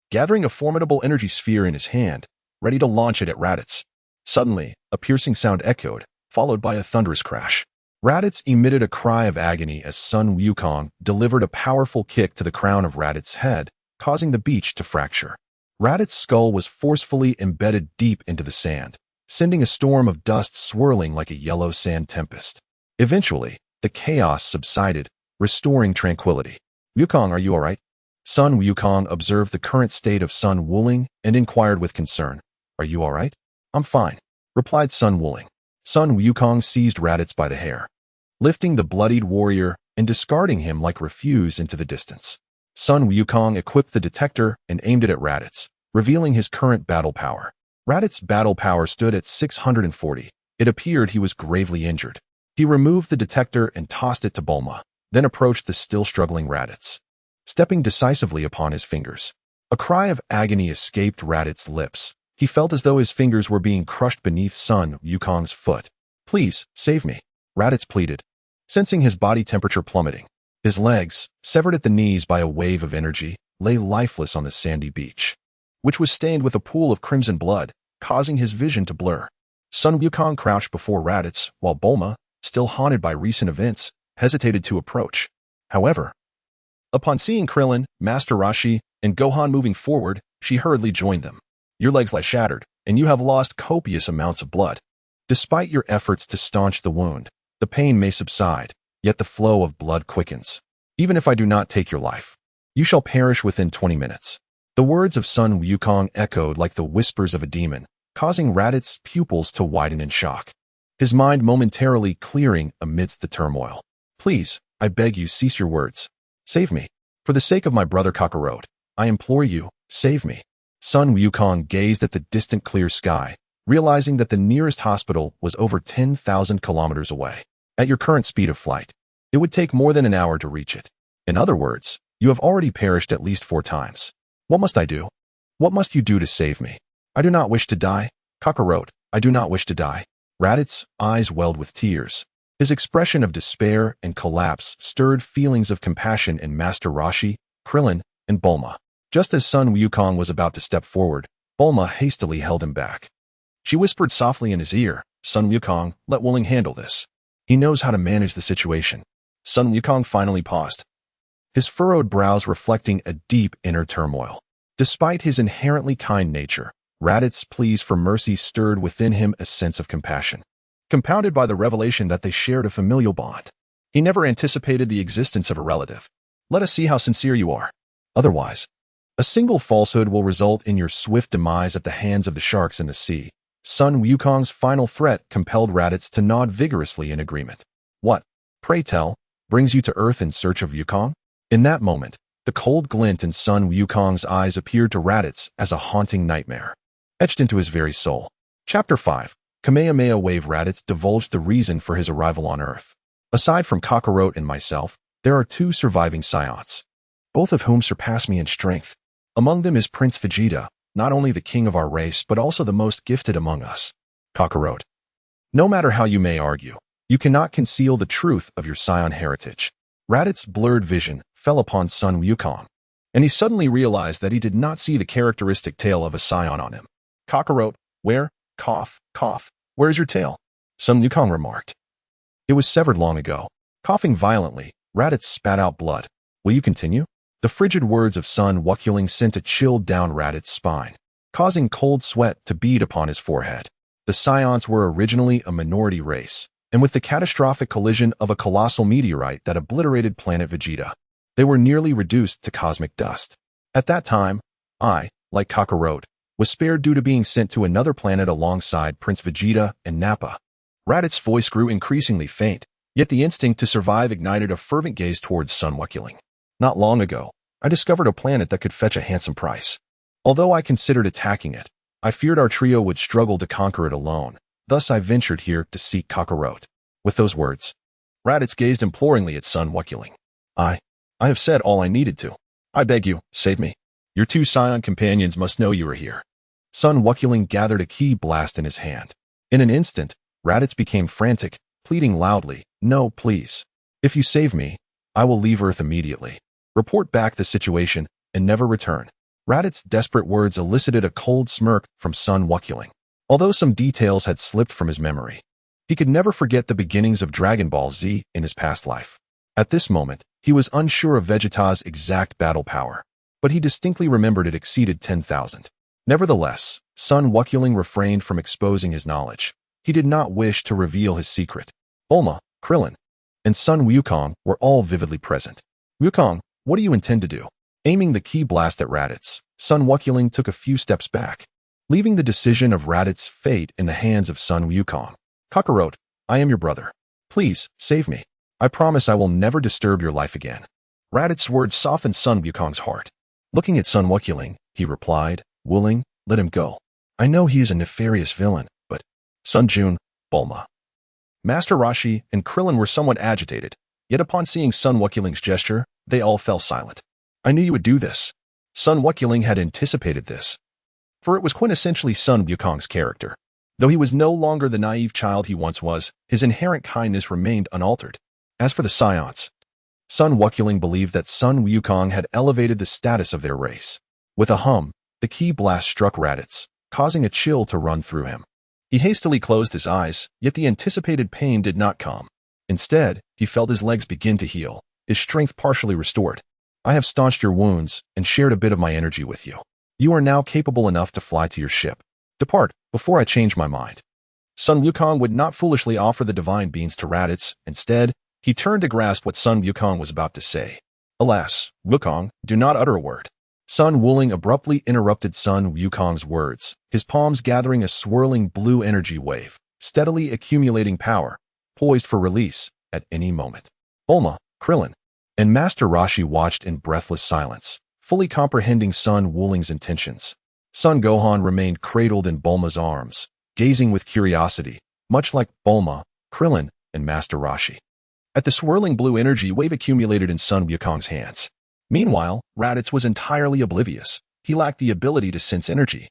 gathering a formidable energy sphere in his hand, ready to launch it at Raditz. Suddenly, a piercing sound echoed, followed by a thunderous crash. Raditz emitted a cry of agony as Sun Wukong delivered a powerful kick to the crown of Raditz's head, causing the beach to fracture. Raditz's skull was forcefully embedded deep into the sand, sending a storm of dust swirling like a yellow sand tempest. Eventually, the chaos subsided, restoring tranquility. "Wukong, are you all right?" Sun Wukong observed the current state of Sun Wuling and inquired with concern. "Are you all right?" "I'm fine," replied Sun Wuling. Sun Wukong seized Raditz by the hair, lifting the bloodied warrior and discarding him like refuse into the distance. Sun Wukong equipped the detector and aimed it at Raditz, revealing his current battle power. Raditz's battle power stood at 640. It appeared he was gravely injured. He removed the detector and tossed it to Bulma, then approached the still struggling Raditz, stepping decisively upon his fingers. A cry of agony escaped Raditz's lips. He felt as though his fingers were being crushed beneath Sun Wukong's foot. "Please, save me," Raditz pleaded, sensing his body temperature plummeting. His legs, severed at the knees by a wave of energy, lay lifeless on the sandy beach, which was stained with a pool of crimson blood, causing his vision to blur. Sun Wukong crouched before Raditz, while Bulma, still haunted by recent events, hesitated to approach. However, upon seeing Krillin, Master Roshi, and Gohan moving forward, she hurriedly joined them. "Your legs lie shattered, and you have lost copious amounts of blood. Despite your efforts to staunch the wound, the pain may subside, yet the flow of blood quickens. Even if I do not take your life, you shall perish within 20 minutes. The words of Sun Wukong echoed like the whispers of a demon, causing Raditz's pupils to widen in shock, his mind momentarily clearing amidst the turmoil. "Please, I beg you, cease your words. Save me. For the sake of my brother Kakarot, I implore you, save me." Sun Wukong gazed at the distant clear sky, realizing that the nearest hospital was over 10,000 kilometers away. "At your current speed of flight, it would take more than an hour to reach it. In other words, you have already perished at least 4 times. What must I do? What must you do to save me? I do not wish to die. Kakarot, I do not wish to die." Raditz's eyes welled with tears. His expression of despair and collapse stirred feelings of compassion in Master Roshi, Krillin, and Bulma. Just as Sun Wukong was about to step forward, Bulma hastily held him back. She whispered softly in his ear, "Sun Wukong, let Wuling handle this. He knows how to manage the situation." Sun Wukong finally paused, his furrowed brows reflecting a deep inner turmoil. Despite his inherently kind nature, Raditz's pleas for mercy stirred within him a sense of compassion, compounded by the revelation that they shared a familial bond. He never anticipated the existence of a relative. "Let us see how sincere you are. Otherwise, a single falsehood will result in your swift demise at the hands of the sharks in the sea." Sun Wukong's final threat compelled Raditz to nod vigorously in agreement. "What, pray tell, brings you to Earth in search of Wukong?" In that moment, the cold glint in Sun Wukong's eyes appeared to Raditz as a haunting nightmare. etched into his very soul. Chapter 5. Kamehameha Wave. Raditz divulged the reason for his arrival on Earth. Aside from Kakarot and myself, there are 2 surviving Saiyans, both of whom surpass me in strength. Among them is Prince Vegeta, not only the king of our race but also the most gifted among us. Kakarot. No matter how you may argue, you cannot conceal the truth of your Saiyan heritage. Raditz's blurred vision fell upon Sun Wukong, and he suddenly realized that he did not see the characteristic tail of a Saiyan on him. Kakarot, where? Cough. Where's your tail? Sun Wukong remarked. It was severed long ago. Coughing violently, Raditz spat out blood. Will you continue? The frigid words of Sun Wukong sent a chill down Raditz's spine, causing cold sweat to bead upon his forehead. The Saiyans were originally a minority race, and with the catastrophic collision of a colossal meteorite that obliterated planet Vegeta, they were nearly reduced to cosmic dust. At that time, I, like Kakarot, was spared due to being sent to another planet alongside Prince Vegeta and Nappa. Raditz's voice grew increasingly faint, yet the instinct to survive ignited a fervent gaze towards Sun Wukong. Not long ago, I discovered a planet that could fetch a handsome price. Although I considered attacking it, I feared our trio would struggle to conquer it alone. Thus I ventured here to seek Kakarot. With those words, Raditz gazed imploringly at Sun Wukong. I have said all I needed to. I beg you, save me. Your 2 Saiyan companions must know you are here. Sun Wukong gathered a ki blast in his hand. In an instant, Raditz became frantic, pleading loudly, no, please. If you save me, I will leave Earth immediately. Report back the situation and never return. Raditz's desperate words elicited a cold smirk from Sun Wukong. Although some details had slipped from his memory, he could never forget the beginnings of Dragon Ball Z in his past life. At this moment, he was unsure of Vegeta's exact battle power, but he distinctly remembered it exceeded 10,000. Nevertheless, Sun Wukong refrained from exposing his knowledge. He did not wish to reveal his secret. Bulma, Krillin, and Sun Wukong were all vividly present. Wukong, what do you intend to do? Aiming the ki blast at Raditz, Sun Wukong took a few steps back, leaving the decision of Raditz's fate in the hands of Sun Wukong. Kakarot, I am your brother. Please, save me. I promise I will never disturb your life again. Raditz's words softened Sun Wukong's heart. Looking at Sun Wukong, he replied, willing, let him go. I know he is a nefarious villain, but Sun Jun, Bulma, Master Roshi, and Krillin were somewhat agitated, yet upon seeing Sun Wukong's gesture, they all fell silent. I knew you would do this. Sun Wukong had anticipated this, for it was quintessentially Sun Wukong's character. Though he was no longer the naive child he once was, his inherent kindness remained unaltered. As for the Saiyans, Sun Wukong believed that Sun Wukong had elevated the status of their race. With a hum, the ki blast struck Raditz, causing a chill to run through him. He hastily closed his eyes, yet the anticipated pain did not come. Instead, he felt his legs begin to heal, his strength partially restored. I have staunched your wounds and shared a bit of my energy with you. You are now capable enough to fly to your ship. Depart, before I change my mind. Sun Wukong would not foolishly offer the divine beans to Raditz. Instead, he turned to grasp what Sun Wukong was about to say. Alas, Wukong, do not utter a word. Sun Wukong abruptly interrupted Sun Wukong's words, his palms gathering a swirling blue energy wave, steadily accumulating power, poised for release at any moment. Bulma, Krillin, and Master Roshi watched in breathless silence, fully comprehending Sun Wukong's intentions. Son Gohan remained cradled in Bulma's arms, gazing with curiosity, much like Bulma, Krillin, and Master Roshi, at the swirling blue energy wave accumulated in Sun Wukong's hands. Meanwhile, Raditz was entirely oblivious. He lacked the ability to sense energy,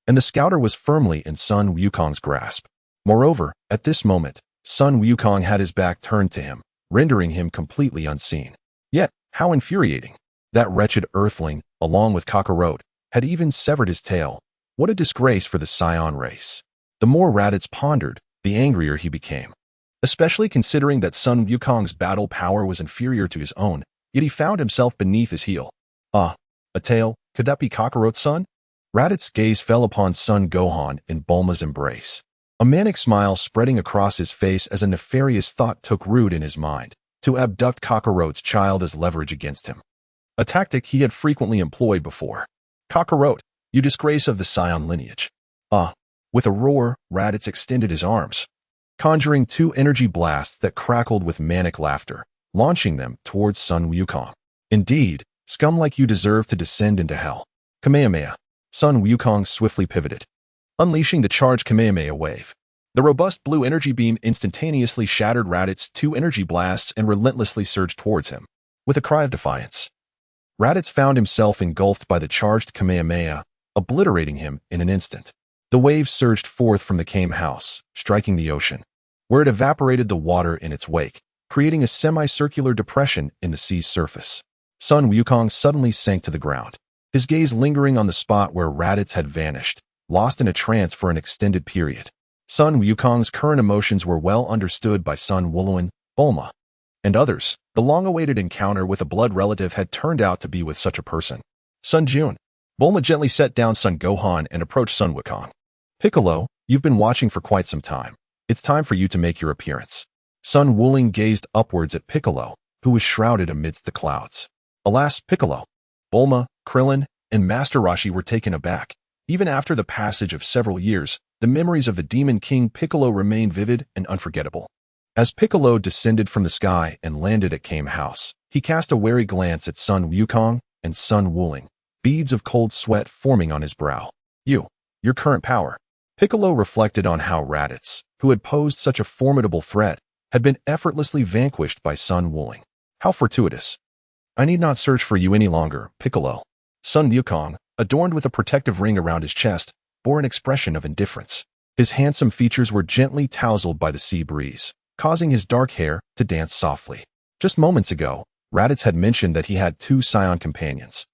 and the scouter was firmly in Sun Wukong's grasp. Moreover, at this moment, Sun Wukong had his back turned to him, rendering him completely unseen. Yet, how infuriating! That wretched earthling, along with Kakarot, had even severed his tail. What a disgrace for the Saiyan race! The more Raditz pondered, the angrier he became, especially considering that Sun Wukong's battle power was inferior to his own, yet he found himself beneath his heel. Ah, a tail, could that be Kakarot's son? Raditz's gaze fell upon Son Gohan in Bulma's embrace, a manic smile spreading across his face as a nefarious thought took root in his mind, to abduct Kakarot's child as leverage against him. A tactic he had frequently employed before. Kakarot, you disgrace of the Saiyan lineage. Ah, with a roar, Raditz extended his arms, conjuring 2 energy blasts that crackled with manic laughter, launching them towards Sun Wukong. Indeed, scum like you deserve to descend into hell. Kamehameha. Sun Wukong swiftly pivoted, unleashing the charged Kamehameha wave. The robust blue energy beam instantaneously shattered Raditz's two energy blasts and relentlessly surged towards him. With a cry of defiance, Raditz found himself engulfed by the charged Kamehameha, obliterating him in an instant. The wave surged forth from the Kame house, striking the ocean, where it evaporated the water in its wake, creating a semicircular depression in the sea's surface. Sun Wukong suddenly sank to the ground, his gaze lingering on the spot where Raditz had vanished, lost in a trance for an extended period. Sun Wukong's current emotions were well understood by Sun Wulong, Bulma, and others. The long-awaited encounter with a blood relative had turned out to be with such a person. Sun Jun. Bulma gently set down Sun Gohan and approached Sun Wukong. Piccolo, you've been watching for quite some time. It's time for you to make your appearance. Sun Wulong gazed upwards at Piccolo, who was shrouded amidst the clouds. Alas, Piccolo, Bulma, Krillin, and Master Roshi were taken aback. Even after the passage of several years, the memories of the Demon King Piccolo remained vivid and unforgettable. As Piccolo descended from the sky and landed at Kame House, he cast a wary glance at Sun Wukong and Sun Wulong, beads of cold sweat forming on his brow. Your current power. Piccolo reflected on how Raditz, who had posed such a formidable threat, had been effortlessly vanquished by Sun Wulong. How fortuitous. I need not search for you any longer, Piccolo. Sun Wukong, adorned with a protective ring around his chest, bore an expression of indifference. His handsome features were gently tousled by the sea breeze, causing his dark hair to dance softly. Just moments ago, Raditz had mentioned that he had two Saiyan companions,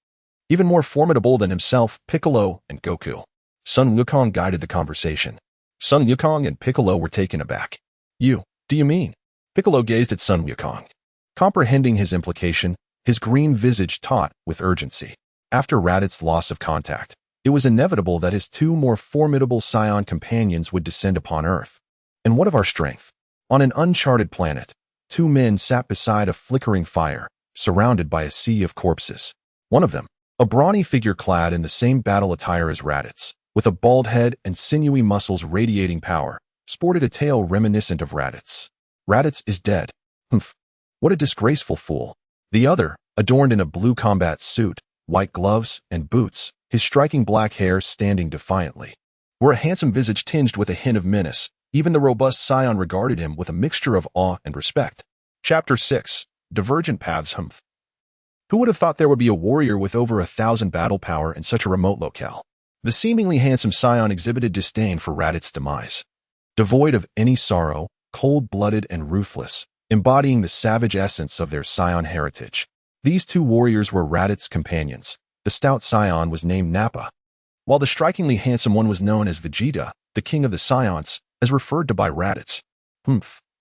even more formidable than himself, Piccolo and Goku. Sun Wukong guided the conversation. Sun Wukong and Piccolo were taken aback. Do you mean? Piccolo gazed at Sun Wukong. Comprehending his implication, his green visage taut with urgency. After Raditz's loss of contact, it was inevitable that his two more formidable Saiyan companions would descend upon Earth. And what of our strength? On an uncharted planet, two men sat beside a flickering fire, surrounded by a sea of corpses. One of them, a brawny figure clad in the same battle attire as Raditz, with a bald head and sinewy muscles radiating power, sported a tail reminiscent of Raditz. Raditz is dead. Humph. What a disgraceful fool. The other, adorned in a blue combat suit, white gloves, and boots, his striking black hair standing defiantly, wore a handsome visage tinged with a hint of menace. Even the robust Saiyan regarded him with a mixture of awe and respect. Chapter 6. Divergent Paths. Humph. Who would have thought there would be a warrior with over 1,000 battle power in such a remote locale? The seemingly handsome Saiyan exhibited disdain for Raditz's demise. Devoid of any sorrow, cold-blooded and ruthless, embodying the savage essence of their Saiyan heritage. These two warriors were Raditz's companions. The stout Saiyan was named Nappa, while the strikingly handsome one was known as Vegeta, the king of the Saiyans, as referred to by Raditz.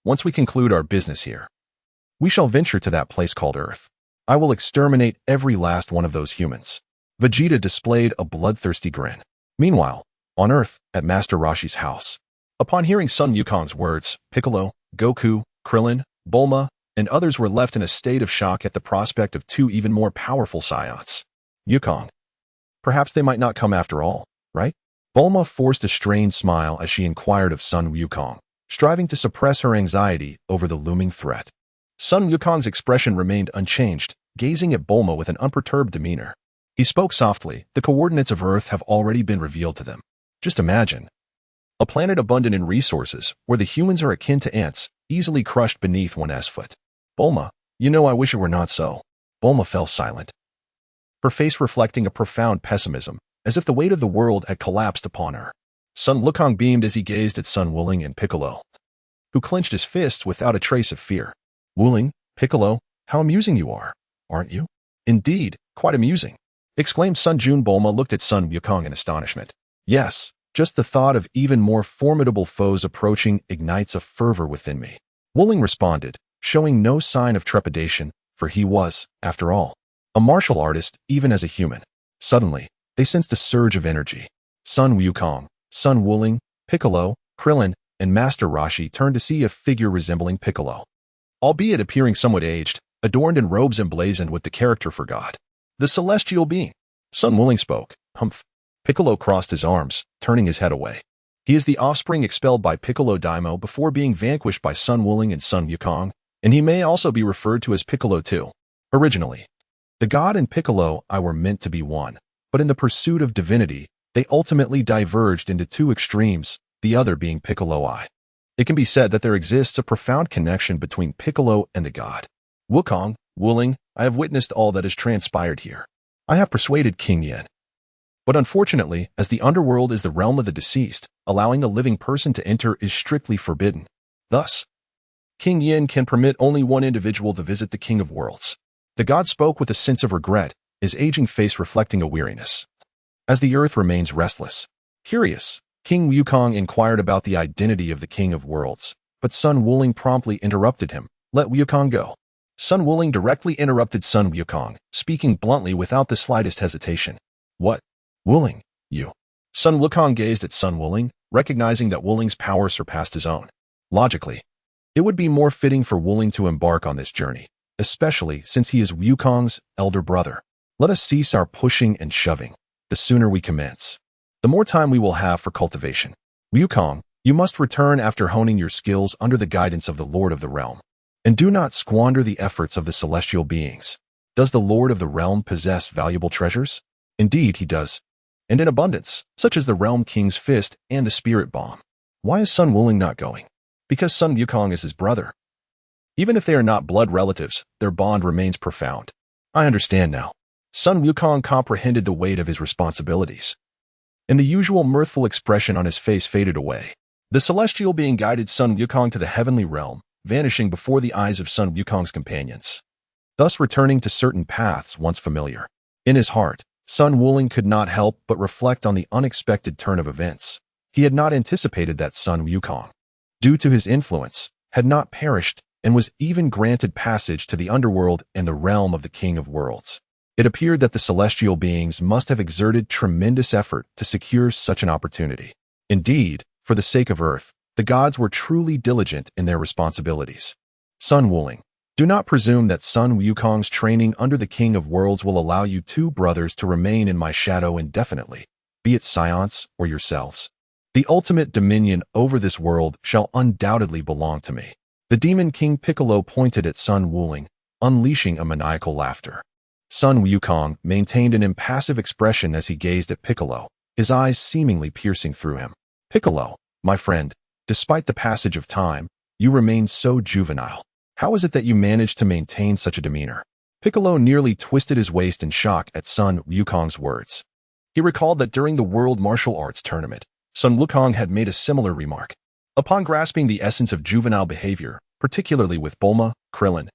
Once we conclude our business here, we shall venture to that place called Earth. I will exterminate every last one of those humans. Vegeta displayed a bloodthirsty grin. Meanwhile, on Earth, at Master Roshi's house, upon hearing Sun Wukong's words, Piccolo, Goku, Krillin, Bulma, and others were left in a state of shock at the prospect of two even more powerful Saiyans. Wukong. Perhaps they might not come after all, right? Bulma forced a strained smile as she inquired of Sun Wukong, striving to suppress her anxiety over the looming threat. Sun Wukong's expression remained unchanged, gazing at Bulma with an unperturbed demeanor. He spoke softly. The coordinates of Earth have already been revealed to them. Just imagine. A planet abundant in resources, where the humans are akin to ants, easily crushed beneath one S-foot. Bulma, I wish it were not so. Bulma fell silent, her face reflecting a profound pessimism, as if the weight of the world had collapsed upon her. Sun Wukong beamed as he gazed at Sun Wulong and Piccolo, who clenched his fists without a trace of fear. Wulong, Piccolo, how amusing you are, aren't you? Indeed, quite amusing, exclaimed Sun Jun. Bulma looked at Sun Wukong in astonishment. Yes, just the thought of even more formidable foes approaching ignites a fervor within me. Wulong responded, showing no sign of trepidation, for he was, after all, a martial artist even as a human. Suddenly, they sensed a surge of energy. Sun Wukong, Sun Wulong, Piccolo, Krillin, and Master Roshi turned to see a figure resembling Piccolo, albeit appearing somewhat aged, adorned in robes emblazoned with the character for God, the celestial being. Sun Wulong spoke. Humph. Piccolo crossed his arms, turning his head away. He is the offspring expelled by Piccolo Daimyo before being vanquished by Sun Wulong and Sun Wukong, and he may also be referred to as Piccolo too. Originally, the God and Piccolo I were meant to be one, but in the pursuit of divinity, They ultimately diverged into two extremes, the other being Piccolo I. It can be said that there exists a profound connection between Piccolo and the god. Wukong, Wuling, I have witnessed all that has transpired here. I have persuaded King Yin. But unfortunately, as the underworld is the realm of the deceased, allowing a living person to enter is strictly forbidden. Thus, King Yin can permit only one individual to visit the King of Worlds. The god spoke with a sense of regret, his aging face reflecting a weariness. As the earth remains restless, curious, King Wukong inquired about the identity of the King of Worlds, but Sun Wuling promptly interrupted him. Let Wukong go. Sun Wuling directly interrupted Sun Wukong, speaking bluntly without the slightest hesitation. What? Wuling, you. Sun Wukong gazed at Sun Wuling, recognizing that Wuling's power surpassed his own. Logically, it would be more fitting for Wuling to embark on this journey, especially since he is Wukong's elder brother. Let us cease our pushing and shoving. The sooner we commence, the more time we will have for cultivation. Wukong, you must return after honing your skills under the guidance of the Lord of the Realm. And do not squander the efforts of the celestial beings. Does the Lord of the Realm possess valuable treasures? Indeed, he does. And in abundance, such as the Realm King's Fist and the Spirit Bomb. Why is Sun Wuling not going? Because Sun Wukong is his brother. Even if they are not blood relatives, their bond remains profound. I understand now. Sun Wukong comprehended the weight of his responsibilities. And the usual mirthful expression on his face faded away. The celestial being guided Sun Wukong to the heavenly realm, vanishing before the eyes of Sun Wukong's companions, thus returning to certain paths once familiar. In his heart, Sun Wuling could not help but reflect on the unexpected turn of events. He had not anticipated that Sun Wukong, due to his influence, had not perished and was even granted passage to the underworld and the realm of the King of Worlds. It appeared that the celestial beings must have exerted tremendous effort to secure such an opportunity. Indeed, for the sake of Earth, the gods were truly diligent in their responsibilities. Sun Wuling, do not presume that Sun Wukong's training under the King of Worlds will allow you two brothers to remain in my shadow indefinitely, be it Saiyans or yourselves. The ultimate dominion over this world shall undoubtedly belong to me. The Demon King Piccolo pointed at Sun Wuling, unleashing a maniacal laughter. Sun Wukong maintained an impassive expression as he gazed at Piccolo, his eyes seemingly piercing through him. Piccolo, my friend, despite the passage of time, you remain so juvenile. How is it that you managed to maintain such a demeanor? Piccolo nearly twisted his waist in shock at Sun Wukong's words. He recalled that during the World Martial Arts Tournament, Sun Wukong had made a similar remark. Upon grasping the essence of juvenile behavior, particularly with Bulma, Krillin,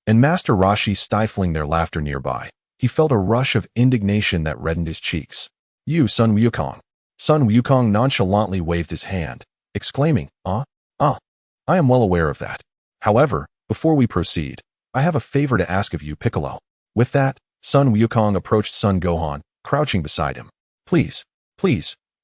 and Master Roshi stifling their laughter nearby, he felt a rush of indignation that reddened his cheeks. You, Sun Wukong. Sun Wukong nonchalantly waved his hand, exclaiming, I am well aware of that. However, before we proceed, I have a favor to ask of you, Piccolo. With that, Sun Wukong approached Sun Gohan, crouching beside him. Please,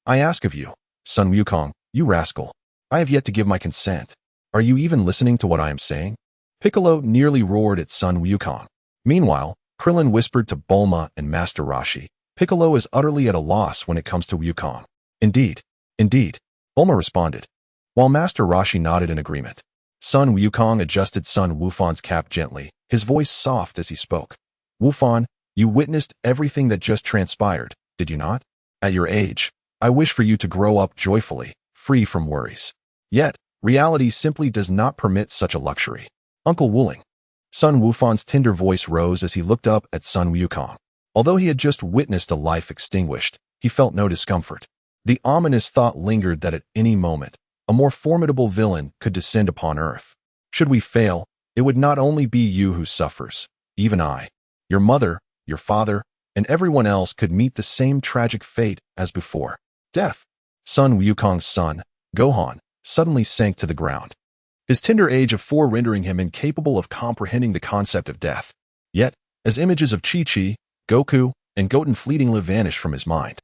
I ask of you, Sun Wukong, you rascal. I have yet to give my consent. Are you even listening to what I am saying? Piccolo nearly roared at Sun Wukong. Meanwhile, Krillin whispered to Bulma and Master Roshi. Piccolo is utterly at a loss when it comes to Wukong. Indeed, Bulma responded, while Master Roshi nodded in agreement. Sun Wukong adjusted Sun Wufan's cap gently, his voice soft as he spoke. Wufan, you witnessed everything that just transpired, did you not? At your age, I wish for you to grow up joyfully, free from worries. Yet, reality simply does not permit such a luxury. Uncle Wuling. Sun Wufan's tender voice rose as he looked up at Sun Wukong. Although he had just witnessed a life extinguished, he felt no discomfort. The ominous thought lingered that at any moment, a more formidable villain could descend upon Earth. Should we fail, it would not only be you who suffers, even I. Your mother, your father, and everyone else could meet the same tragic fate as before. Death. Sun Wukong's son, Gohan, suddenly sank to the ground. His tender age of 4 rendering him incapable of comprehending the concept of death. Yet, as images of Chi-Chi, Goku, and Goten fleetingly vanished from his mind.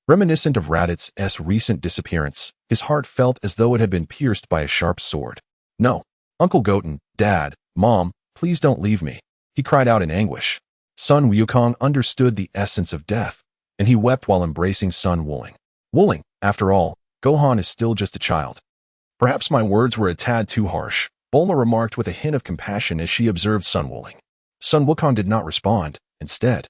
Reminiscent of Raditz's recent disappearance, his heart felt as though it had been pierced by a sharp sword. No, Uncle Goten, Dad, Mom, please don't leave me, he cried out in anguish. Sun Wukong understood the essence of death, and he wept while embracing Sun Wuling. Wuling, after all, Gohan is still just a child. Perhaps my words were a tad too harsh, Bulma remarked with a hint of compassion as she observed Sun Wuling. Sun Wukong did not respond. Instead,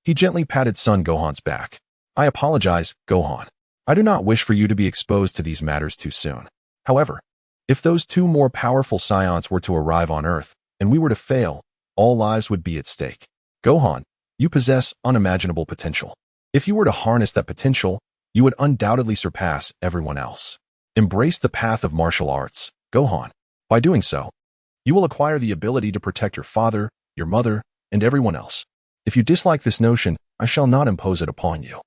he gently patted Sun Gohan's back. I apologize, Gohan. I do not wish for you to be exposed to these matters too soon. However, if those two more powerful Saiyans were to arrive on Earth, and we were to fail, all lives would be at stake. Gohan, you possess unimaginable potential. If you were to harness that potential, you would undoubtedly surpass everyone else. Embrace the path of martial arts, Gohan. By doing so, you will acquire the ability to protect your father, your mother, and everyone else. If you dislike this notion, I shall not impose it upon you.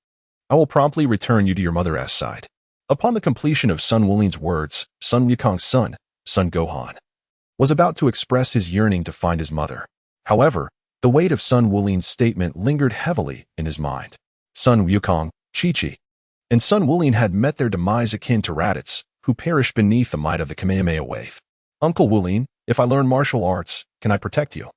I will promptly return you to your mother's side. Upon the completion of Sun Wuling's words, Sun Wukong's son, Son Gohan, was about to express his yearning to find his mother. However, the weight of Sun Wuling's statement lingered heavily in his mind. Sun Wukong, Chi-Chi, and Sun Wuling had met their demise akin to Raditz, who perished beneath the might of the Kamehameha wave. Uncle Wuling, if I learn martial arts, can I protect you?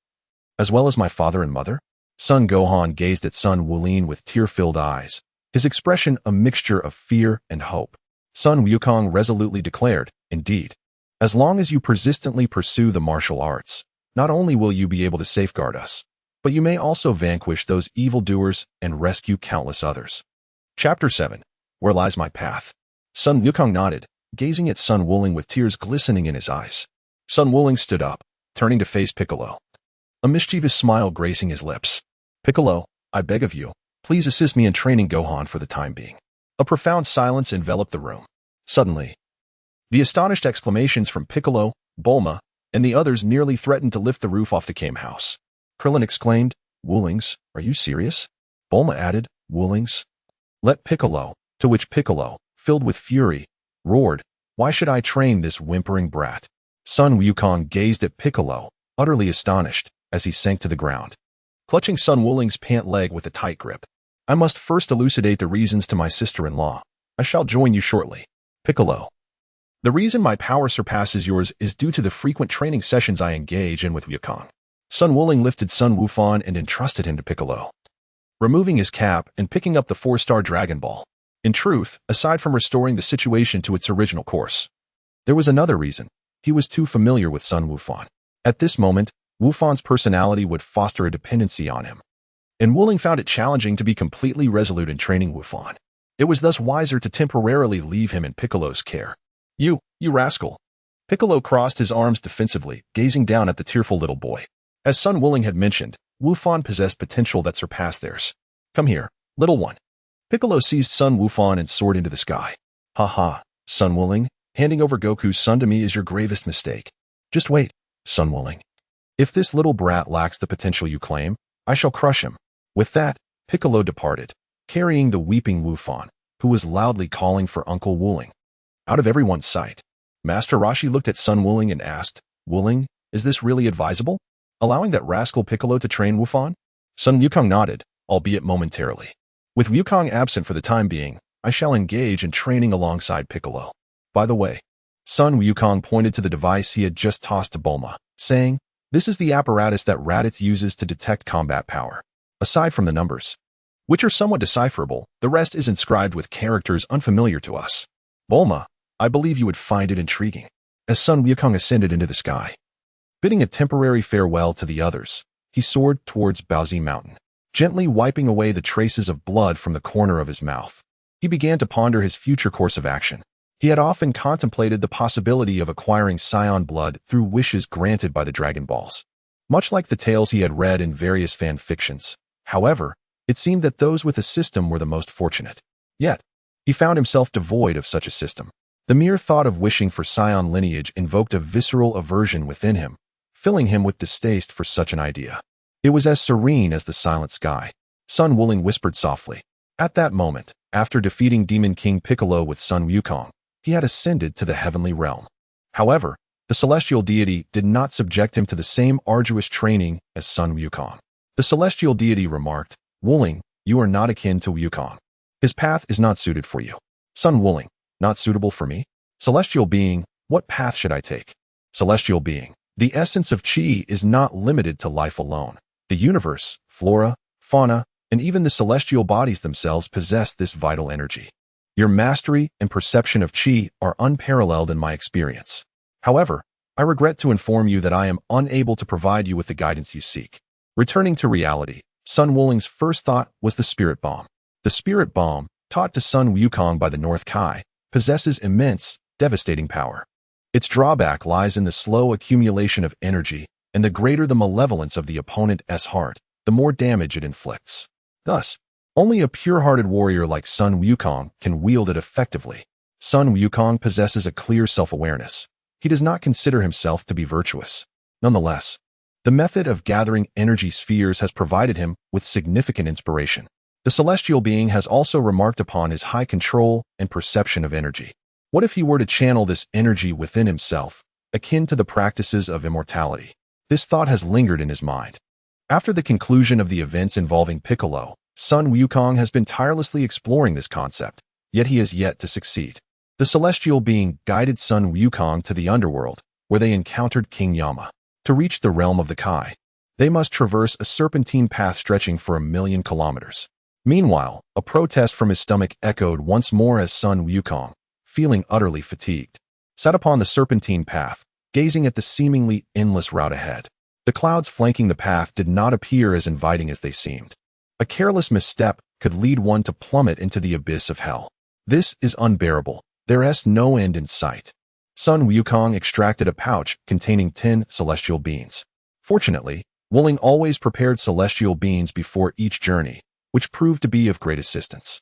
As well as my father and mother? Son Gohan gazed at Sun Wuling with tear-filled eyes, his expression a mixture of fear and hope. Sun Wukong resolutely declared, indeed, as long as you persistently pursue the martial arts, not only will you be able to safeguard us, but you may also vanquish those evildoers and rescue countless others. Chapter 7. Where Lies My Path? Sun Wukong nodded, gazing at Sun Wuling with tears glistening in his eyes. Sun Wuling stood up, turning to face Piccolo, a mischievous smile gracing his lips. Piccolo, I beg of you, please assist me in training Gohan for the time being. A profound silence enveloped the room. Suddenly, the astonished exclamations from Piccolo, Bulma, and the others nearly threatened to lift the roof off the Kame house. Krillin exclaimed, Wulings, are you serious? Bulma added, Wulings? Let Piccolo, to which Piccolo, filled with fury, roared, why should I train this whimpering brat? Sun Wukong gazed at Piccolo, utterly astonished, as he sank to the ground, clutching Sun Wuling's pant leg with a tight grip. I must first elucidate the reasons to my sister-in-law. I shall join you shortly. Piccolo. The reason my power surpasses yours is due to the frequent training sessions I engage in with Wukong. Sun Wuling lifted Sun Wufan and entrusted him to Piccolo, removing his cap and picking up the 4-star Dragon Ball. In truth, aside from restoring the situation to its original course, there was another reason. He was too familiar with Sun Wufan. At this moment, Wufan's personality would foster a dependency on him, and Wuling found it challenging to be completely resolute in training Wufan. It was thus wiser to temporarily leave him in Piccolo's care. You rascal. Piccolo crossed his arms defensively, gazing down at the tearful little boy. As Sun Wuling had mentioned, Wufan possessed potential that surpassed theirs. Come here, little one. Piccolo seized Sun Wufan and soared into the sky. Ha ha, Sun Wuling, handing over Goku's son to me is your gravest mistake. Just wait, Sun Wuling. If this little brat lacks the potential you claim, I shall crush him. With that, Piccolo departed, carrying the weeping Wufan, who was loudly calling for Uncle Wuling. Out of everyone's sight, Master Roshi looked at Sun Wuling and asked, Wuling, is this really advisable? Allowing that rascal Piccolo to train Wufan? Sun Wukong nodded, albeit momentarily. With Wukong absent for the time being, I shall engage in training alongside Piccolo. By the way, Sun Wukong pointed to the device he had just tossed to Bulma, saying, this is the apparatus that Raditz uses to detect combat power. Aside from the numbers, which are somewhat decipherable, the rest is inscribed with characters unfamiliar to us. Bulma, I believe you would find it intriguing. As Sun Wukong ascended into the sky, bidding a temporary farewell to the others, he soared towards Baozi Mountain, gently wiping away the traces of blood from the corner of his mouth. He began to ponder his future course of action. He had often contemplated the possibility of acquiring Saiyan blood through wishes granted by the Dragon Balls, much like the tales he had read in various fan fictions. However, it seemed that those with a system were the most fortunate. Yet, he found himself devoid of such a system. The mere thought of wishing for Saiyan lineage invoked a visceral aversion within him, filling him with distaste for such an idea. It was as serene as the silent sky. Sun Wuling whispered softly. At that moment, after defeating Demon King Piccolo with Sun Wukong, he had ascended to the heavenly realm. However, the celestial deity did not subject him to the same arduous training as Sun Wukong. The celestial deity remarked, Wuling, you are not akin to Wukong. His path is not suited for you. Sun Wuling, not suitable for me? Celestial being, what path should I take? Celestial being, the essence of Qi is not limited to life alone. The universe, flora, fauna, and even the celestial bodies themselves possess this vital energy. Your mastery and perception of Qi are unparalleled in my experience. However, I regret to inform you that I am unable to provide you with the guidance you seek. Returning to reality, Sun Wuling's first thought was the spirit bomb. The spirit bomb, taught to Sun Wukong by the North Kai, possesses immense, devastating power. Its drawback lies in the slow accumulation of energy, and the greater the malevolence of the opponent's heart, the more damage it inflicts. Thus, only a pure-hearted warrior like Sun Wukong can wield it effectively. Sun Wukong possesses a clear self-awareness. He does not consider himself to be virtuous. Nonetheless, the method of gathering energy spheres has provided him with significant inspiration. The celestial being has also remarked upon his high control and perception of energy. What if he were to channel this energy within himself, akin to the practices of immortality? This thought has lingered in his mind. After the conclusion of the events involving Piccolo, Sun Wukong has been tirelessly exploring this concept, yet he has yet to succeed. The celestial being guided Sun Wukong to the underworld, where they encountered King Yama. To reach the realm of the Kai, they must traverse a serpentine path stretching for 1,000,000 kilometers. Meanwhile, a protest from his stomach echoed once more as Sun Wukong, feeling utterly fatigued, sat upon the serpentine path, gazing at the seemingly endless route ahead. The clouds flanking the path did not appear as inviting as they seemed. A careless misstep could lead one to plummet into the abyss of hell. This is unbearable. There is no end in sight. Sun Wukong extracted a pouch containing 10 celestial beans. Fortunately, Wuling always prepared celestial beans before each journey, which proved to be of great assistance.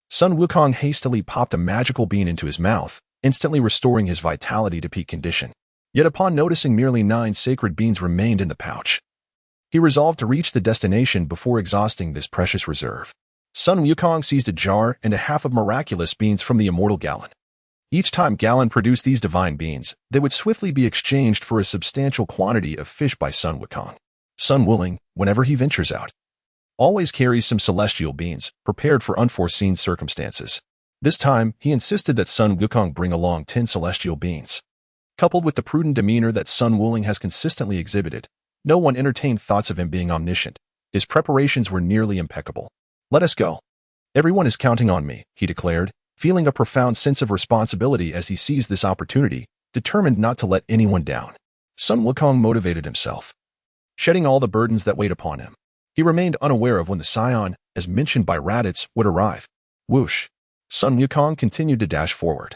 Sun Wukong hastily popped a magical bean into his mouth, instantly restoring his vitality to peak condition. Yet upon noticing merely 9 sacred beans remained in the pouch, he resolved to reach the destination before exhausting this precious reserve. Sun Wukong seized a jar and a half of miraculous beans from the immortal Gallon. Each time Gallon produced these divine beans, they would swiftly be exchanged for a substantial quantity of fish by Sun Wukong. Sun Wuling, whenever he ventures out, always carries some celestial beans, prepared for unforeseen circumstances. This time, he insisted that Sun Wukong bring along 10 celestial beans. Coupled with the prudent demeanor that Sun Wuling has consistently exhibited, no one entertained thoughts of him being omniscient. His preparations were nearly impeccable. "Let us go. Everyone is counting on me," he declared, feeling a profound sense of responsibility as he seized this opportunity, determined not to let anyone down. Sun Wukong motivated himself, shedding all the burdens that weighed upon him. He remained unaware of when the Saiyan, as mentioned by Raditz, would arrive. Whoosh! Sun Wukong continued to dash forward,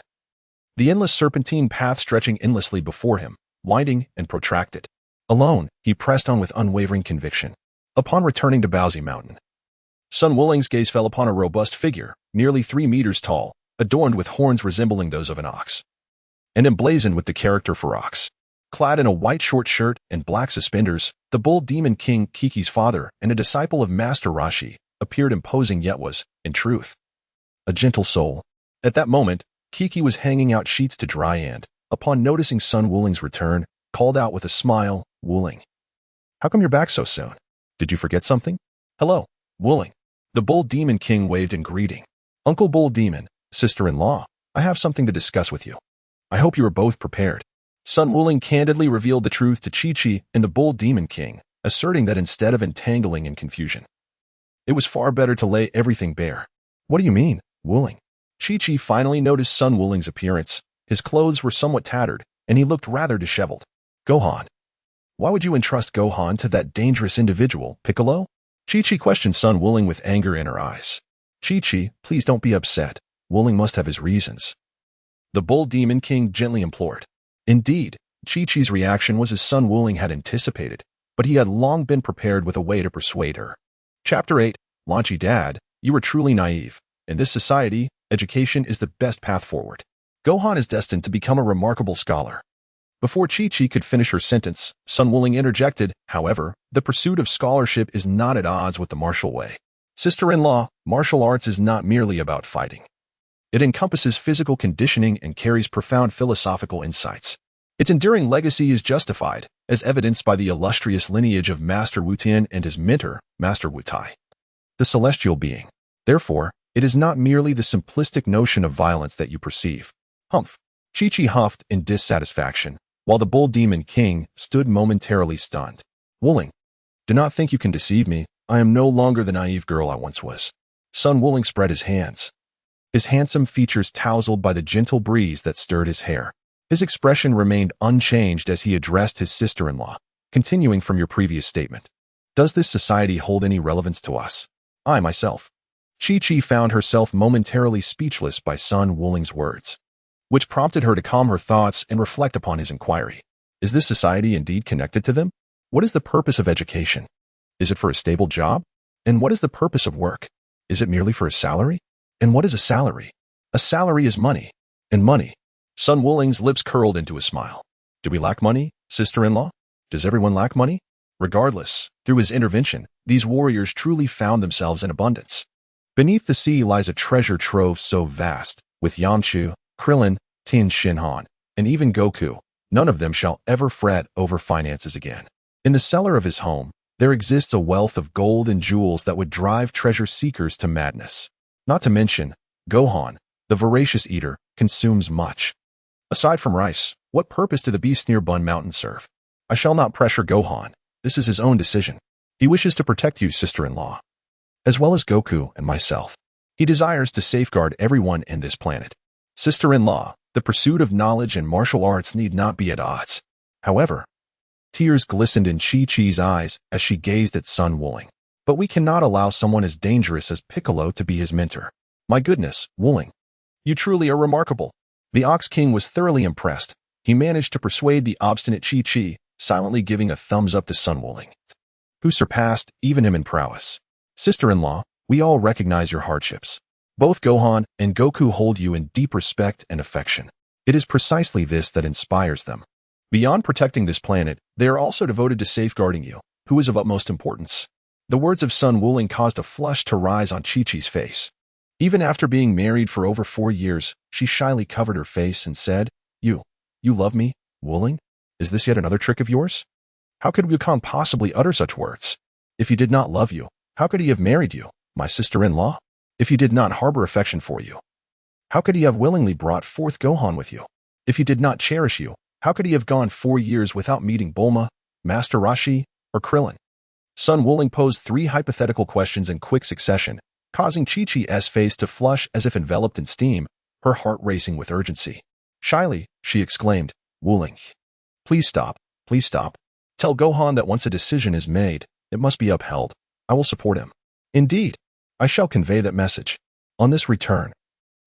the endless serpentine path stretching endlessly before him, winding and protracted. Alone, he pressed on with unwavering conviction. Upon returning to Baozi Mountain, Sun Wuling's gaze fell upon a robust figure, nearly 3 meters tall, adorned with horns resembling those of an ox, and emblazoned with the character for ox. Clad in a white short shirt and black suspenders, the bull demon king Kiki's father and a disciple of Master Rashi appeared imposing yet was, in truth, a gentle soul. At that moment, Kiki was hanging out sheets to dry and, upon noticing Sun Wuling's return, called out with a smile, "Wuling, how come you're back so soon? Did you forget something?" "Hello, Wuling." The bull demon king waved in greeting. "Uncle Bull Demon, sister-in-law, I have something to discuss with you. I hope you are both prepared." Sun Wuling candidly revealed the truth to Chi-Chi and the bull demon king, asserting that instead of entangling in confusion, it was far better to lay everything bare. "What do you mean, Wuling?" Chi-Chi finally noticed Sun Wuling's appearance. His clothes were somewhat tattered, and he looked rather disheveled. "Gohan. Why would you entrust Gohan to that dangerous individual, Piccolo?" Chi-Chi questioned Sun Wuling with anger in her eyes. "Chi-Chi, please don't be upset. Wuling must have his reasons," the bull demon king gently implored. Indeed, Chi-Chi's reaction was as Sun Wuling had anticipated, but he had long been prepared with a way to persuade her. Chapter 8, Launchy Dad, you are truly naive. In this society, education is the best path forward. Gohan is destined to become a remarkable scholar. Before Chi-Chi could finish her sentence, Sun Wuling interjected, however, the pursuit of scholarship is not at odds with the martial way. Sister-in-law, martial arts is not merely about fighting. It encompasses physical conditioning and carries profound philosophical insights. Its enduring legacy is justified, as evidenced by the illustrious lineage of Master Wu-Tian and his mentor, Master Wu-Tai, the celestial being. Therefore, it is not merely the simplistic notion of violence that you perceive. Humph! Chi-Chi huffed in dissatisfaction, while the bull demon king stood momentarily stunned. "Wuling, do not think you can deceive me. I am no longer the naive girl I once was." Sun Wuling spread his hands, his handsome features tousled by the gentle breeze that stirred his hair. His expression remained unchanged as he addressed his sister-in-law, continuing from your previous statement. "Does this society hold any relevance to us? I myself Chi-Chi found herself momentarily speechless by Sun Wuling's words, which prompted her to calm her thoughts and reflect upon his inquiry. Is this society indeed connected to them? What is the purpose of education? Is it for a stable job? And what is the purpose of work? Is it merely for a salary? And what is a salary? A salary is money. And money. Sun Wuling's lips curled into a smile. Do we lack money, sister-in-law? Does everyone lack money? Regardless, through his intervention, these warriors truly found themselves in abundance. Beneath the sea lies a treasure trove so vast, with Yamcha, Krillin, Tien Shinhan, and even Goku. None of them shall ever fret over finances again. In the cellar of his home, there exists a wealth of gold and jewels that would drive treasure seekers to madness. Not to mention, Gohan, the voracious eater, consumes much. Aside from rice, what purpose do the beasts near Bun Mountain serve? I shall not pressure Gohan. This is his own decision. He wishes to protect you, sister-in-law, as well as Goku and myself. He desires to safeguard everyone in this planet. Sister-in-law, the pursuit of knowledge and martial arts need not be at odds. However, tears glistened in Chi-Chi's eyes as she gazed at Sun Wuling. But we cannot allow someone as dangerous as Piccolo to be his mentor. My goodness, Wuling, you truly are remarkable. The Ox King was thoroughly impressed. He managed to persuade the obstinate Chi-Chi, silently giving a thumbs up to Sun Wuling, who surpassed even him in prowess. Sister-in-law, we all recognize your hardships. Both Gohan and Goku hold you in deep respect and affection. It is precisely this that inspires them. Beyond protecting this planet, they are also devoted to safeguarding you, who is of utmost importance. The words of Sun Wuling caused a flush to rise on Chi-Chi's face. Even after being married for over 4 years, she shyly covered her face and said, You love me, Wuling? Is this yet another trick of yours? How could Wukong possibly utter such words? If he did not love you, how could he have married you, my sister-in-law? If he did not harbor affection for you, how could he have willingly brought forth Gohan with you? If he did not cherish you, how could he have gone 4 years without meeting Bulma, Master Roshi, or Krillin? Sun Wuling posed 3 hypothetical questions in quick succession, causing Chi-Chi's face to flush as if enveloped in steam, her heart racing with urgency. Shyly, she exclaimed, Wuling, please stop, please stop. Tell Gohan that once a decision is made, it must be upheld. I will support him. Indeed, I shall convey that message. On this return,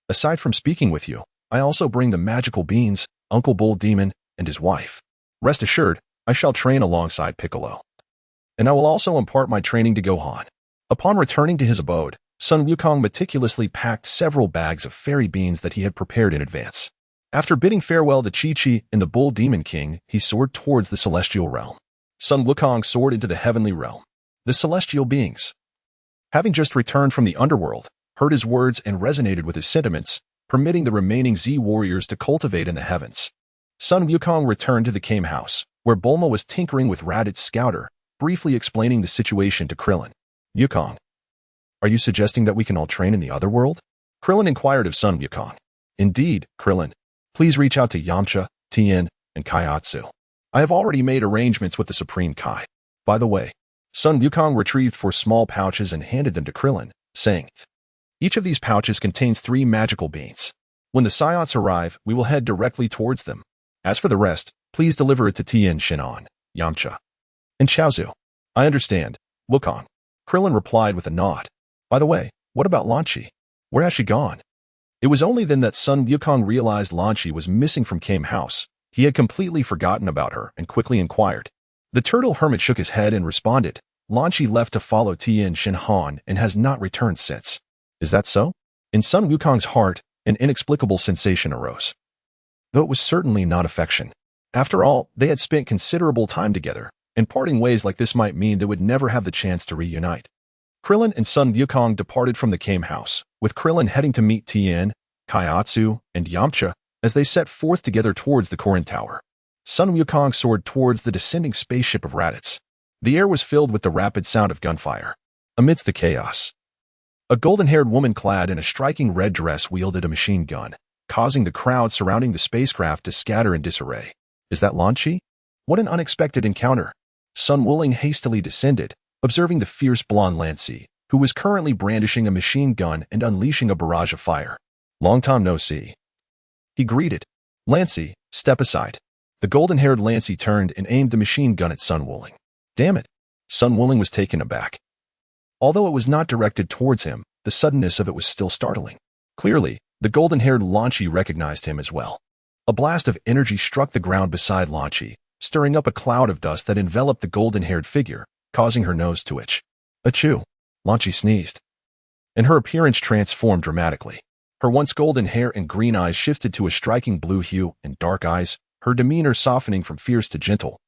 aside from speaking with you, I also bring the magical beans, Uncle Bull Demon, and his wife. Rest assured, I shall train alongside Piccolo. And I will also impart my training to Gohan. Upon returning to his abode, Sun Wukong meticulously packed several bags of fairy beans that he had prepared in advance. After bidding farewell to Chi-Chi and the Bull Demon King, he soared towards the celestial realm. Sun Wukong soared into the heavenly realm. The celestial beings, having just returned from the underworld, heard his words and resonated with his sentiments, permitting the remaining Z warriors to cultivate in the heavens. Sun Wukong returned to the Kame house, where Bulma was tinkering with Raditz's scouter, briefly explaining the situation to Krillin. Wukong, are you suggesting that we can all train in the other world? Krillin inquired of Sun Wukong. Indeed, Krillin. Please reach out to Yamcha, Tien, and Kaiatsu. I have already made arrangements with the Supreme Kai. By the way, Sun Wukong retrieved 4 small pouches and handed them to Krillin, saying, Each of these pouches contains 3 magical beans. When the Saiyans arrive, we will head directly towards them. As for the rest, please deliver it to Tien Shinhan, Yamcha, and Chaozu. I understand, Wukong. Krillin replied with a nod. By the way, what about Lan Chi? Where has she gone? It was only then that Sun Wukong realized Lan Chi was missing from Kame house. He had completely forgotten about her and quickly inquired. The turtle hermit shook his head and responded, Lan Chi left to follow Tien Shinhan and has not returned since. Is that so? In Sun Wukong's heart, an inexplicable sensation arose. Though it was certainly not affection. After all, they had spent considerable time together, and parting ways like this might mean they would never have the chance to reunite. Krillin and Sun Wukong departed from the Kame house, with Krillin heading to meet Tien, Kaiatsu, and Yamcha as they set forth together towards the Korin Tower. Sun Wukong soared towards the descending spaceship of Raditz. The air was filled with the rapid sound of gunfire. Amidst the chaos, a golden-haired woman clad in a striking red dress wielded a machine gun, causing the crowd surrounding the spacecraft to scatter in disarray. Is that Lan Chi? What an unexpected encounter! Sun Wuling hastily descended, observing the fierce blonde Lan Chi, who was currently brandishing a machine gun and unleashing a barrage of fire. Long time no see. He greeted. Lan Chi, step aside. The golden-haired Lan Chi turned and aimed the machine gun at Sun Wuling. Damn it! Sun Wuling was taken aback. Although it was not directed towards him, the suddenness of it was still startling. Clearly, the golden-haired Lanchi recognized him as well. A blast of energy struck the ground beside Lanchi, stirring up a cloud of dust that enveloped the golden-haired figure, causing her nose to itch. Achoo! Lanchi sneezed, and her appearance transformed dramatically. Her once golden hair and green eyes shifted to a striking blue hue and dark eyes, her demeanor softening from fierce to gentle,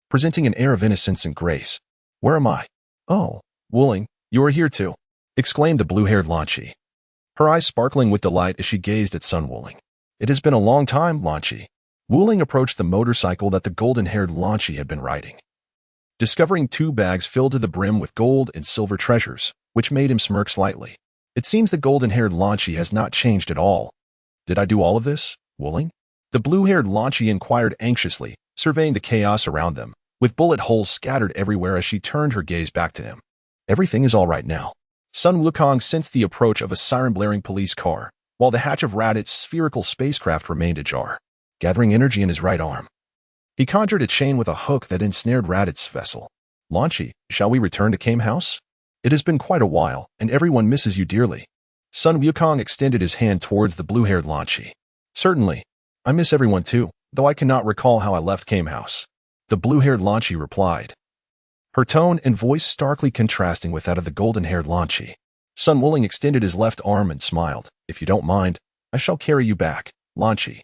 presenting an air of innocence and grace. Where am I? Oh, Wuling, you are here too, exclaimed the blue-haired Lanchi, her eyes sparkling with delight as she gazed at Sun Wuling. It has been a long time, Lanchi. Wuling approached the motorcycle that the golden-haired Lanchi had been riding, discovering 2 bags filled to the brim with gold and silver treasures, which made him smirk slightly. It seems the golden-haired Lanchi has not changed at all. Did I do all of this, Wuling? The blue-haired Lanchi inquired anxiously, surveying the chaos around them, with bullet holes scattered everywhere as she turned her gaze back to him. Everything is all right now. Sun Wukong sensed the approach of a siren-blaring police car, while the hatch of Raditz' spherical spacecraft remained ajar, gathering energy in his right arm. He conjured a chain with a hook that ensnared Raditz' vessel. Lanchi, shall we return to Kame House? It has been quite a while, and everyone misses you dearly. Sun Wukong extended his hand towards the blue-haired Lanchi. Certainly. I miss everyone too, though I cannot recall how I left Kame House. The blue-haired Lanchi replied, her tone and voice starkly contrasting with that of the golden-haired Lanchi. Sun Wuling extended his left arm and smiled. If you don't mind, I shall carry you back, Lanchi.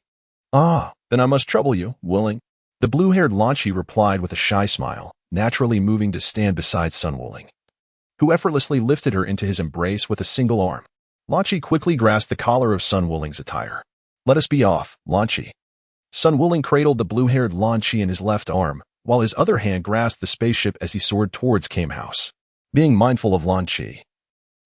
Ah, then I must trouble you, Wuling. The blue-haired Lanchi replied with a shy smile, naturally moving to stand beside Sun Wuling, who effortlessly lifted her into his embrace with a single arm. Lanchi quickly grasped the collar of Sun Wuling's attire. Let us be off, Lanchi. Sun Wuling cradled the blue-haired Lanchi in his left arm, while his other hand grasped the spaceship as he soared towards Kame House. Being mindful of Lanchi,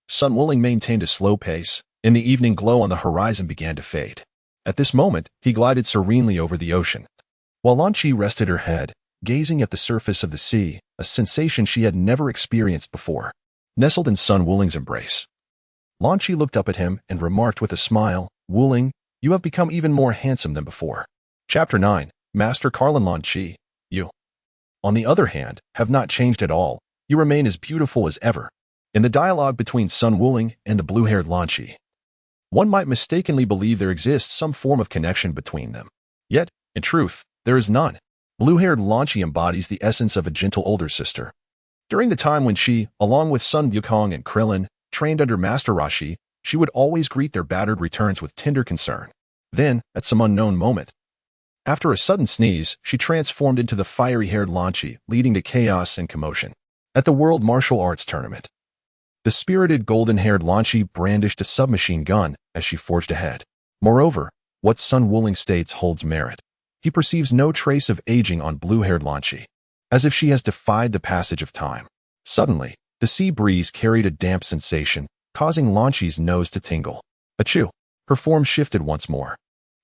Sun Wuling maintained a slow pace, and the evening glow on the horizon began to fade. At this moment, he glided serenely over the ocean, while Lanchi rested her head, gazing at the surface of the sea, a sensation she had never experienced before. Nestled in Sun Wuling's embrace, Lanchi looked up at him and remarked with a smile, Wuling, you have become even more handsome than before. Chapter 9, Master Carlin Lanchi, you, on the other hand, have not changed at all. You remain as beautiful as ever. In the dialogue between Sun Wuling and the blue-haired Lanchi, one might mistakenly believe there exists some form of connection between them. Yet, in truth, there is none. Blue-haired Lanchi embodies the essence of a gentle older sister. During the time when she, along with Sun Wukong and Krillin, trained under Master Roshi, she would always greet their battered returns with tender concern. Then, at some unknown moment, after a sudden sneeze, she transformed into the fiery-haired Lanchi, leading to chaos and commotion. At the World Martial Arts Tournament, the spirited golden-haired Lanchi brandished a submachine gun as she forged ahead. Moreover, what Sun Wuling states holds merit. He perceives no trace of aging on blue-haired Lanchi, as if she has defied the passage of time. Suddenly, the sea breeze carried a damp sensation, causing Lanchi's nose to tingle. Achoo! Her form shifted once more.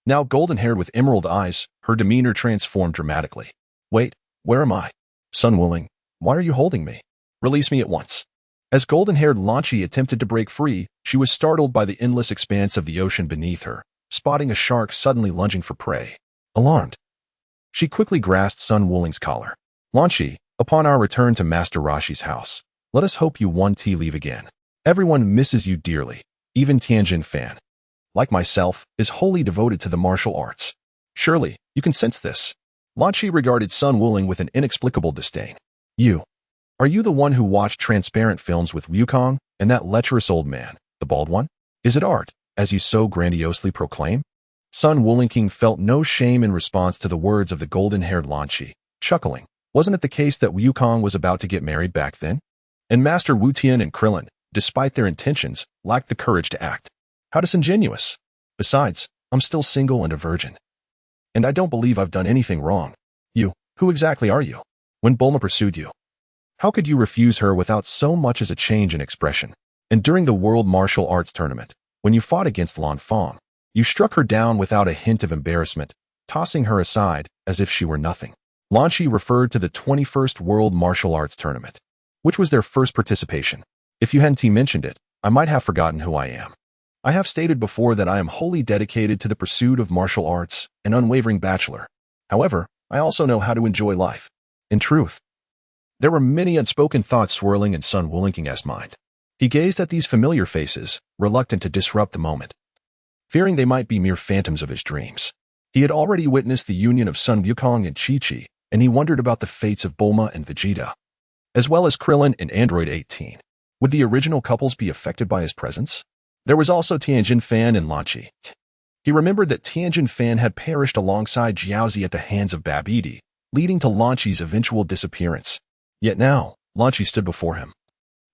Now golden-haired with emerald eyes, her demeanor transformed dramatically. Wait, where am I? Sun Wuling, why are you holding me? Release me at once. As golden-haired Lanchi attempted to break free, she was startled by the endless expanse of the ocean beneath her, spotting a shark suddenly lunging for prey. Alarmed, she quickly grasped Sun Wuling's collar. Lanchi, upon our return to Master Roshi's house, let us hope you one tea leave again. Everyone misses you dearly, even Tianjin Fan, like myself, is wholly devoted to the martial arts. Surely, you can sense this. Lanchi regarded Sun Wuling with an inexplicable disdain. Are you the one who watched transparent films with Wukong and that lecherous old man, the bald one? Is it art, as you so grandiosely proclaim? Sun Wuling felt no shame in response to the words of the golden-haired Lanchi, chuckling. Wasn't it the case that Wukong was about to get married back then? And Master Wu Tian and Krillin, despite their intentions, lacked the courage to act. How disingenuous. Besides, I'm still single and a virgin. And I don't believe I've done anything wrong. Who exactly are you? When Bulma pursued you, how could you refuse her without so much as a change in expression? And during the World Martial Arts Tournament, when you fought against Lan Fong, you struck her down without a hint of embarrassment, tossing her aside as if she were nothing. Lanchi referred to the 21st World Martial Arts Tournament, which was their first participation. If you hadn't mentioned it, I might have forgotten who I am. I have stated before that I am wholly dedicated to the pursuit of martial arts, an unwavering bachelor. However, I also know how to enjoy life. In truth, there were many unspoken thoughts swirling in Sun Wuling's mind. He gazed at these familiar faces, reluctant to disrupt the moment, fearing they might be mere phantoms of his dreams. He had already witnessed the union of Sun Wukong and Chi-Chi, and he wondered about the fates of Bulma and Vegeta, as well as Krillin and Android 18. Would the original couples be affected by his presence? There was also Tianjin Fan and Lan Chi. He remembered that Tianjin Fan had perished alongside Jiaozi at the hands of Babidi, leading to Lan Chi's eventual disappearance. Yet now, Lan Chi stood before him,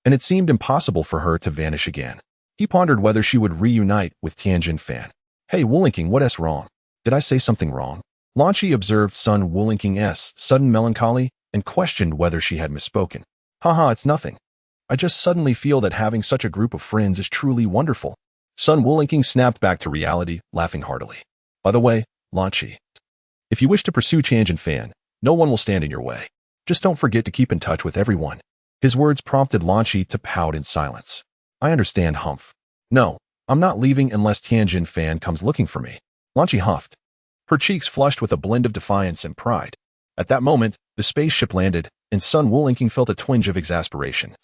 and it seemed impossible for her to vanish again. He pondered whether she would reunite with Tianjin Fan. Hey, Wulinking, what's wrong? Did I say something wrong? Lan Chi observed Sun Wulinking's sudden melancholy and questioned whether she had misspoken. Haha, it's nothing. I just suddenly feel that having such a group of friends is truly wonderful. Sun Wulinking snapped back to reality, laughing heartily. By the way, Lan Chi, if you wish to pursue Tianjin Fan, no one will stand in your way. Just don't forget to keep in touch with everyone. His words prompted Lan Chi to pout in silence. I understand, Humph. No, I'm not leaving unless Tianjin Fan comes looking for me. Lan Chi huffed, her cheeks flushed with a blend of defiance and pride. At that moment, the spaceship landed, and Sun Wulinking felt a twinge of exasperation.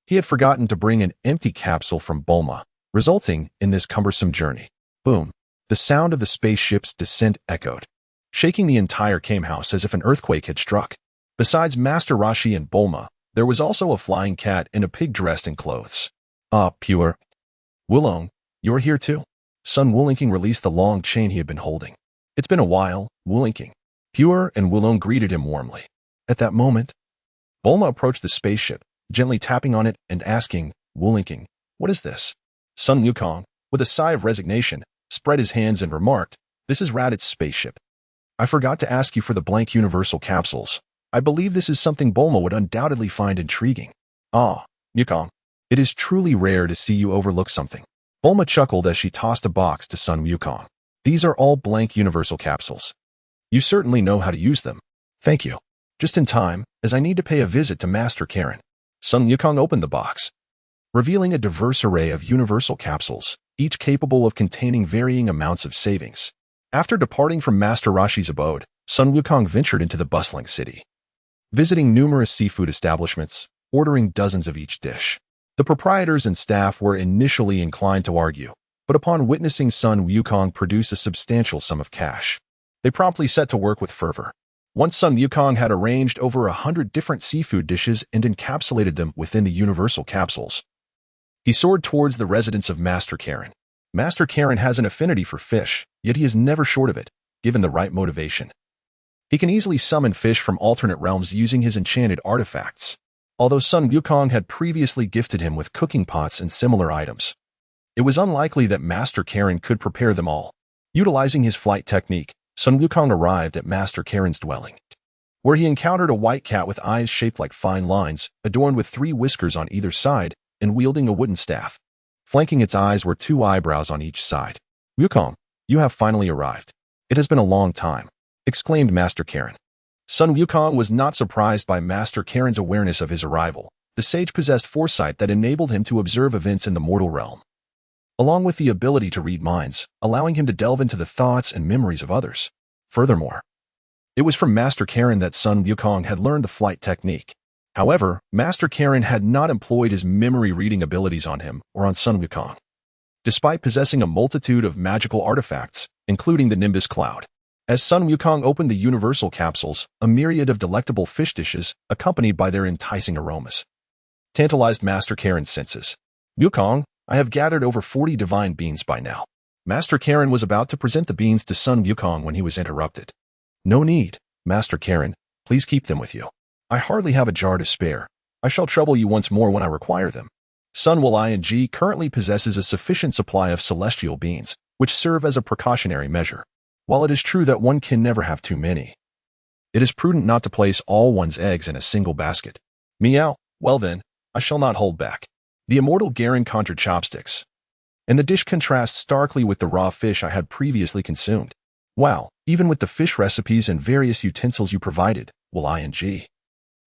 He had forgotten to bring an empty capsule from Bulma, resulting in this cumbersome journey. Boom! The sound of the spaceship's descent echoed, shaking the entire Kame house as if an earthquake had struck. Besides Master Roshi and Bulma, there was also a flying cat and a pig dressed in clothes. Ah, pure. Wulong, you're here too? Sun Wulinking released the long chain he had been holding. It's been a while, Wulinking. Pure and Wulong greeted him warmly. At that moment, Bulma approached the spaceship, gently tapping on it and asking, Wulinking, what is this? Sun Wukong, with a sigh of resignation, spread his hands and remarked, this is Raditz's spaceship. I forgot to ask you for the blank universal capsules. I believe this is something Bulma would undoubtedly find intriguing. Ah, Wukong, it is truly rare to see you overlook something. Bulma chuckled as she tossed a box to Sun Wukong. These are all blank universal capsules. You certainly know how to use them. Thank you. Just in time, as I need to pay a visit to Master Karen. Sun Wukong opened the box, revealing a diverse array of universal capsules, each capable of containing varying amounts of savings. After departing from Master Roshi's abode, Sun Wukong ventured into the bustling city, visiting numerous seafood establishments, ordering dozens of each dish. The proprietors and staff were initially inclined to argue, but upon witnessing Sun Wukong produce a substantial sum of cash, they promptly set to work with fervor. Once Sun Wukong had arranged over 100 different seafood dishes and encapsulated them within the universal capsules, he soared towards the residence of Master Karen. Master Karen has an affinity for fish, yet he is never short of it, given the right motivation. He can easily summon fish from alternate realms using his enchanted artifacts, although Sun Wukong had previously gifted him with cooking pots and similar items. It was unlikely that Master Karen could prepare them all. Utilizing his flight technique, Sun Wukong arrived at Master Karen's dwelling, where he encountered a white cat with eyes shaped like fine lines, adorned with 3 whiskers on either side, and wielding a wooden staff. Flanking its eyes were 2 eyebrows on each side. Wukong, you have finally arrived. It has been a long time, exclaimed Master Karen. Sun Wukong was not surprised by Master Karen's awareness of his arrival. The sage possessed foresight that enabled him to observe events in the mortal realm, along with the ability to read minds, allowing him to delve into the thoughts and memories of others. Furthermore, it was from Master Karen that Sun Wukong had learned the flight technique. However, Master Karen had not employed his memory-reading abilities on him or on Sun Wukong, despite possessing a multitude of magical artifacts, including the Nimbus Cloud. As Sun Wukong opened the universal capsules, a myriad of delectable fish dishes, accompanied by their enticing aromas, tantalized Master Karen's senses. Wukong, I have gathered over 40 divine beans by now. Master Karen was about to present the beans to Sun Wukong when he was interrupted. No need, Master Karen. Please keep them with you. I hardly have a jar to spare. I shall trouble you once more when I require them. Sun Wuling currently possesses a sufficient supply of celestial beans, which serve as a precautionary measure. While it is true that one can never have too many, it is prudent not to place all one's eggs in a single basket. Meow. Well then, I shall not hold back. The immortal Garen conjured chopsticks, and the dish contrasts starkly with the raw fish I had previously consumed. Wow, even with the fish recipes and various utensils you provided, Wuling,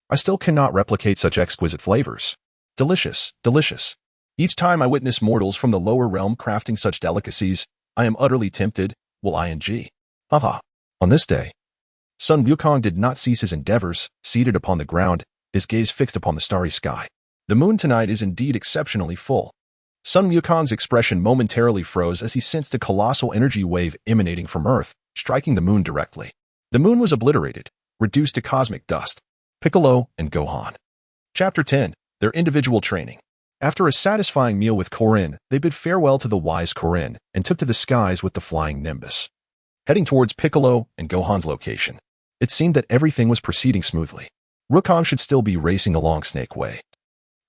I still cannot replicate such exquisite flavors. Delicious, delicious. Each time I witness mortals from the lower realm crafting such delicacies, I am utterly tempted, Wuling. Haha. On this day, Sun Wukong did not cease his endeavors, seated upon the ground, his gaze fixed upon the starry sky. The moon tonight is indeed exceptionally full. Sun Wukong's expression momentarily froze as he sensed a colossal energy wave emanating from Earth, striking the moon directly. The moon was obliterated, reduced to cosmic dust. Piccolo and Gohan. Chapter 10. Their individual training. After a satisfying meal with Korin, they bid farewell to the wise Korin and took to the skies with the flying Nimbus. Heading towards Piccolo and Gohan's location, it seemed that everything was proceeding smoothly. Wukong should still be racing along Snake Way,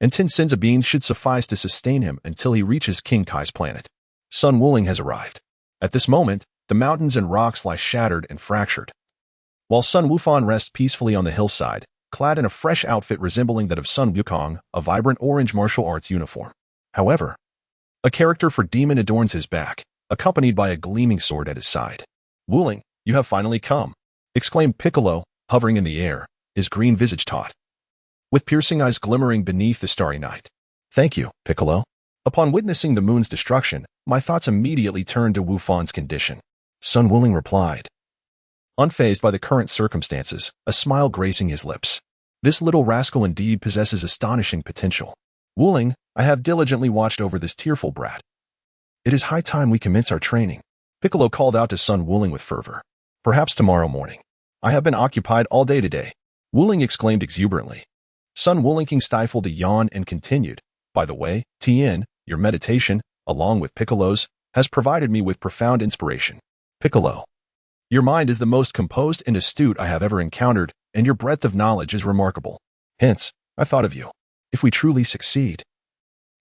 and 10 Sins of beans should suffice to sustain him until he reaches King Kai's planet. Sun Wuling has arrived. At this moment, the mountains and rocks lie shattered and fractured, while Sun Wufan rests peacefully on the hillside, clad in a fresh outfit resembling that of Sun Wukong, a vibrant orange martial arts uniform. However, a character for demon adorns his back, accompanied by a gleaming sword at his side. "Wuling, you have finally come," exclaimed Piccolo, hovering in the air, his green visage taut, with piercing eyes glimmering beneath the starry night. "Thank you, Piccolo." Upon witnessing the moon's destruction, my thoughts immediately turned to Wufan's condition. Sun Wuling replied, unfazed by the current circumstances, a smile gracing his lips. "This little rascal indeed possesses astonishing potential. Wuling, I have diligently watched over this tearful brat. It is high time we commence our training." Piccolo called out to Sun Wuling with fervor. "Perhaps tomorrow morning. I have been occupied all day today," Wuling exclaimed exuberantly. Sun Wuling stifled a yawn and continued, "By the way, Tien, your meditation, along with Piccolo's, has provided me with profound inspiration. Piccolo, your mind is the most composed and astute I have ever encountered, and your breadth of knowledge is remarkable. Hence, I thought of you. If we truly succeed,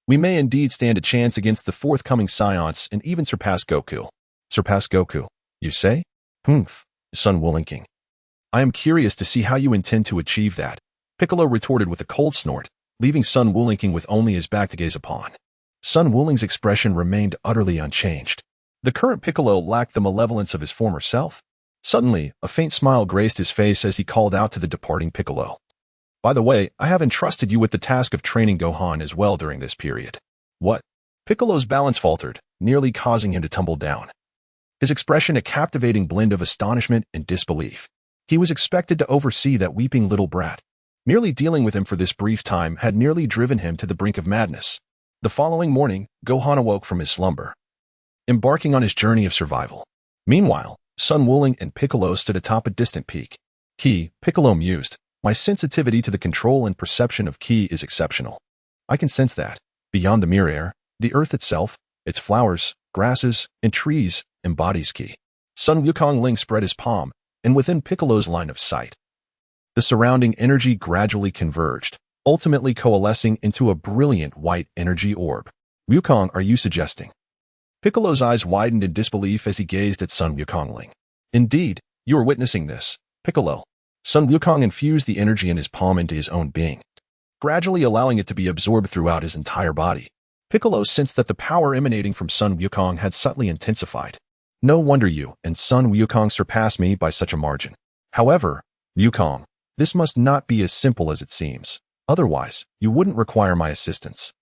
we may indeed stand a chance against the forthcoming Saiyans and even surpass Goku." "Surpass Goku, you say?" "Humph," Sun Wuling. "I am curious to see how you intend to achieve that," Piccolo retorted with a cold snort, leaving Sun Wuling with only his back to gaze upon. Sun Wuling's expression remained utterly unchanged. The current Piccolo lacked the malevolence of his former self. Suddenly, a faint smile graced his face as he called out to the departing Piccolo. "By the way, I have entrusted you with the task of training Gohan as well during this period." "What?" Piccolo's balance faltered, nearly causing him to tumble down, his expression a captivating blend of astonishment and disbelief. He was expected to oversee that weeping little brat. Merely dealing with him for this brief time had nearly driven him to the brink of madness. The following morning, Gohan awoke from his slumber, embarking on his journey of survival. Meanwhile, Sun Wuling and Piccolo stood atop a distant peak. "Ki," Piccolo mused, "my sensitivity to the control and perception of Ki is exceptional. I can sense that, beyond the mere air, the earth itself, its flowers, grasses, and trees, embodies Ki." Sun Wukong spread his palm, and within Piccolo's line of sight, the surrounding energy gradually converged, ultimately coalescing into a brilliant white energy orb. "Wukong, are you suggesting?" Piccolo's eyes widened in disbelief as he gazed at Sun Wukong. "Indeed, you are witnessing this, Piccolo." Sun Wukong infused the energy in his palm into his own being, gradually allowing it to be absorbed throughout his entire body. Piccolo sensed that the power emanating from Sun Wukong had subtly intensified. "No wonder you and Sun Wukong surpassed me by such a margin. However, Wukong, this must not be as simple as it seems. Otherwise, you wouldn't require my assistance."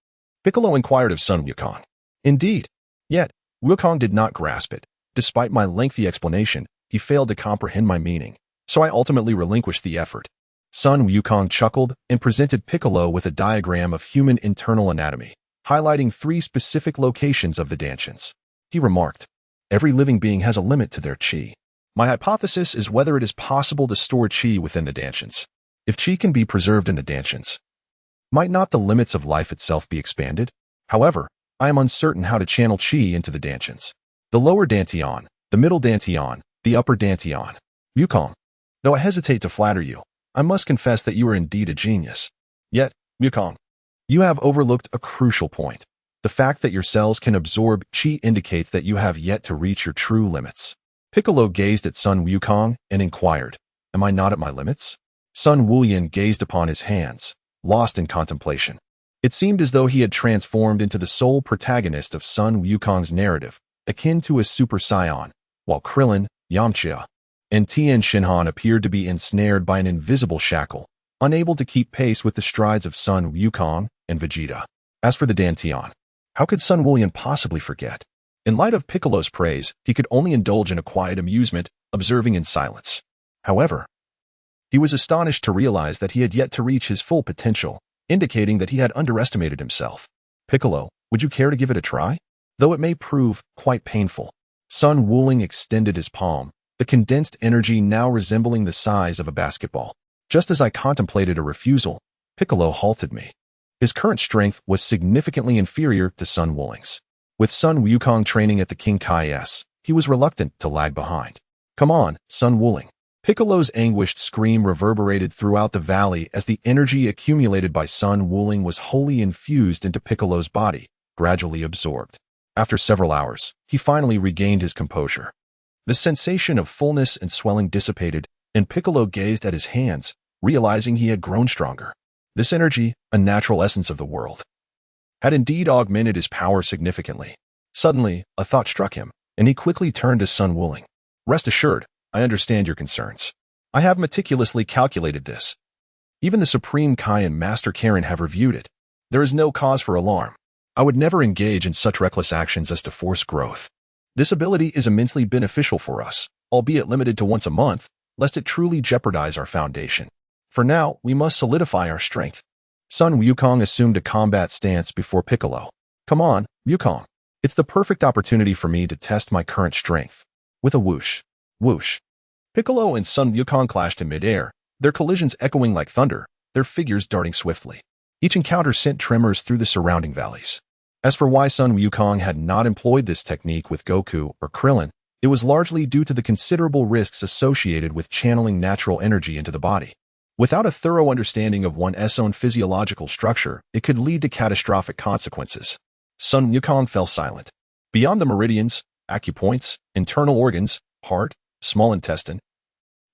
Piccolo inquired of Sun Wukong. "Indeed." Yet, Wukong did not grasp it. Despite my lengthy explanation, he failed to comprehend my meaning, so I ultimately relinquished the effort. Sun Wukong chuckled and presented Piccolo with a diagram of human internal anatomy, highlighting 3 specific locations of the Dantians. He remarked, "Every living being has a limit to their chi. My hypothesis is whether it is possible to store chi within the Dantians. If chi can be preserved in the Dantians, might not the limits of life itself be expanded? However, I am uncertain how to channel chi into the Dantians. The lower Dantian, the middle Dantian, the upper Dantian. Wukong, though I hesitate to flatter you, I must confess that you are indeed a genius. Yet, Wukong, you have overlooked a crucial point. The fact that your cells can absorb chi indicates that you have yet to reach your true limits." Piccolo gazed at Sun Wukong and inquired, "Am I not at my limits?" Sun Wulian gazed upon his hands, lost in contemplation. It seemed as though he had transformed into the sole protagonist of Sun Wukong's narrative, akin to a Super Saiyan, while Krillin, Yamcha, and Tien Shinhan appeared to be ensnared by an invisible shackle, unable to keep pace with the strides of Sun Wukong and Vegeta. As for the Dantian, how could Sun Wulian possibly forget? In light of Piccolo's praise, he could only indulge in a quiet amusement, observing in silence. However, he was astonished to realize that he had yet to reach his full potential, indicating that he had underestimated himself. Piccolo, would you care to give it a try? Though it may prove quite painful. Sun Wuling extended his palm, the condensed energy now resembling the size of a basketball. Just as I contemplated a refusal, Piccolo halted me. His current strength was significantly inferior to Sun Wuling's. With Sun Wukong training at the King Kai's, he was reluctant to lag behind. Come on, Sun Wuling. Piccolo's anguished scream reverberated throughout the valley as the energy accumulated by Sun Wuling was wholly infused into Piccolo's body, gradually absorbed. After several hours, he finally regained his composure. The sensation of fullness and swelling dissipated, and Piccolo gazed at his hands, realizing he had grown stronger. This energy, a natural essence of the world, had indeed augmented his power significantly. Suddenly, a thought struck him, and he quickly turned to Sun Wuling. Rest assured, I understand your concerns. I have meticulously calculated this. Even the Supreme Kai and Master Karen have reviewed it. There is no cause for alarm. I would never engage in such reckless actions as to force growth. This ability is immensely beneficial for us, albeit limited to once a month, lest it truly jeopardize our foundation. For now, we must solidify our strength. Sun Wukong assumed a combat stance before Piccolo. Come on, Wukong. It's the perfect opportunity for me to test my current strength. With a whoosh. Whoosh. Piccolo and Sun Wukong clashed in midair, their collisions echoing like thunder, their figures darting swiftly. Each encounter sent tremors through the surrounding valleys. As for why Sun Wukong had not employed this technique with Goku or Krillin, it was largely due to the considerable risks associated with channeling natural energy into the body. Without a thorough understanding of one's own physiological structure, it could lead to catastrophic consequences. Sun Wukong fell silent. Beyond the meridians, acupoints, internal organs, heart, small intestine,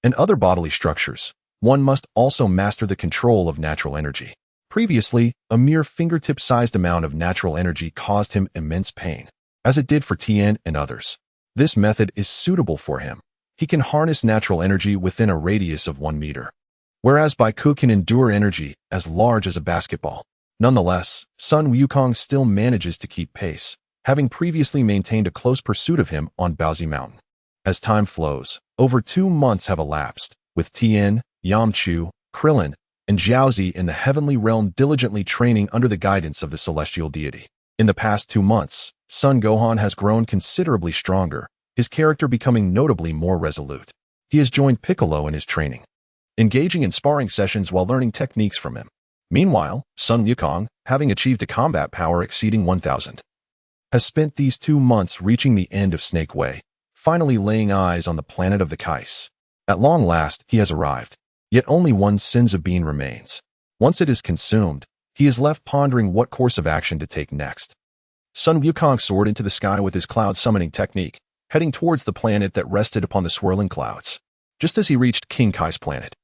and other bodily structures, one must also master the control of natural energy. Previously, a mere fingertip-sized amount of natural energy caused him immense pain, as it did for Tien and others. This method is suitable for him. He can harness natural energy within a radius of 1 meter, whereas Goku can endure energy as large as a basketball. Nonetheless, Sun Wukong still manages to keep pace, having previously maintained a close pursuit of him on Baozi Mountain. As time flows, over 2 months have elapsed, with Tien, Yamchu, Krillin, and Jiaozi in the heavenly realm diligently training under the guidance of the celestial deity. In the past 2 months, Son Gohan has grown considerably stronger, his character becoming notably more resolute. He has joined Piccolo in his training, engaging in sparring sessions while learning techniques from him. Meanwhile, Sun Wukong, having achieved a combat power exceeding 1,000, has spent these 2 months reaching the end of Snake Way, finally laying eyes on the planet of the Kais. At long last, he has arrived. Yet only one Senzu bean remains. Once it is consumed, he is left pondering what course of action to take next. Sun Wukong soared into the sky with his cloud summoning technique, heading towards the planet that rested upon the swirling clouds. Just as he reached King Kai's planet,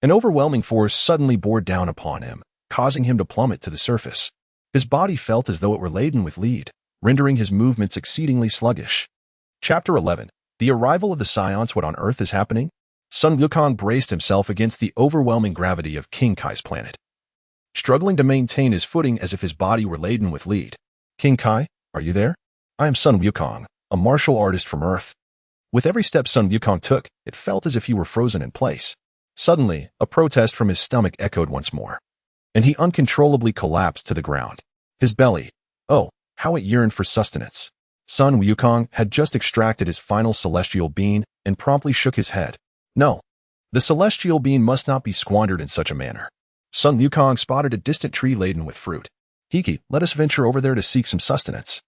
an overwhelming force suddenly bore down upon him, causing him to plummet to the surface. His body felt as though it were laden with lead, rendering his movements exceedingly sluggish. Chapter 11. The arrival of the Saiyans. What on earth is happening? Sun Wukong braced himself against the overwhelming gravity of King Kai's planet, struggling to maintain his footing as if his body were laden with lead. King Kai, are you there? I am Sun Wukong, a martial artist from Earth. With every step Sun Wukong took, it felt as if he were frozen in place. Suddenly, a protest from his stomach echoed once more, and he uncontrollably collapsed to the ground. His belly, oh, how it yearned for sustenance. Sun Wukong had just extracted his final celestial bean and promptly shook his head. No, the celestial bean must not be squandered in such a manner. Sun Wukong spotted a distant tree laden with fruit. Hiki, let us venture over there to seek some sustenance.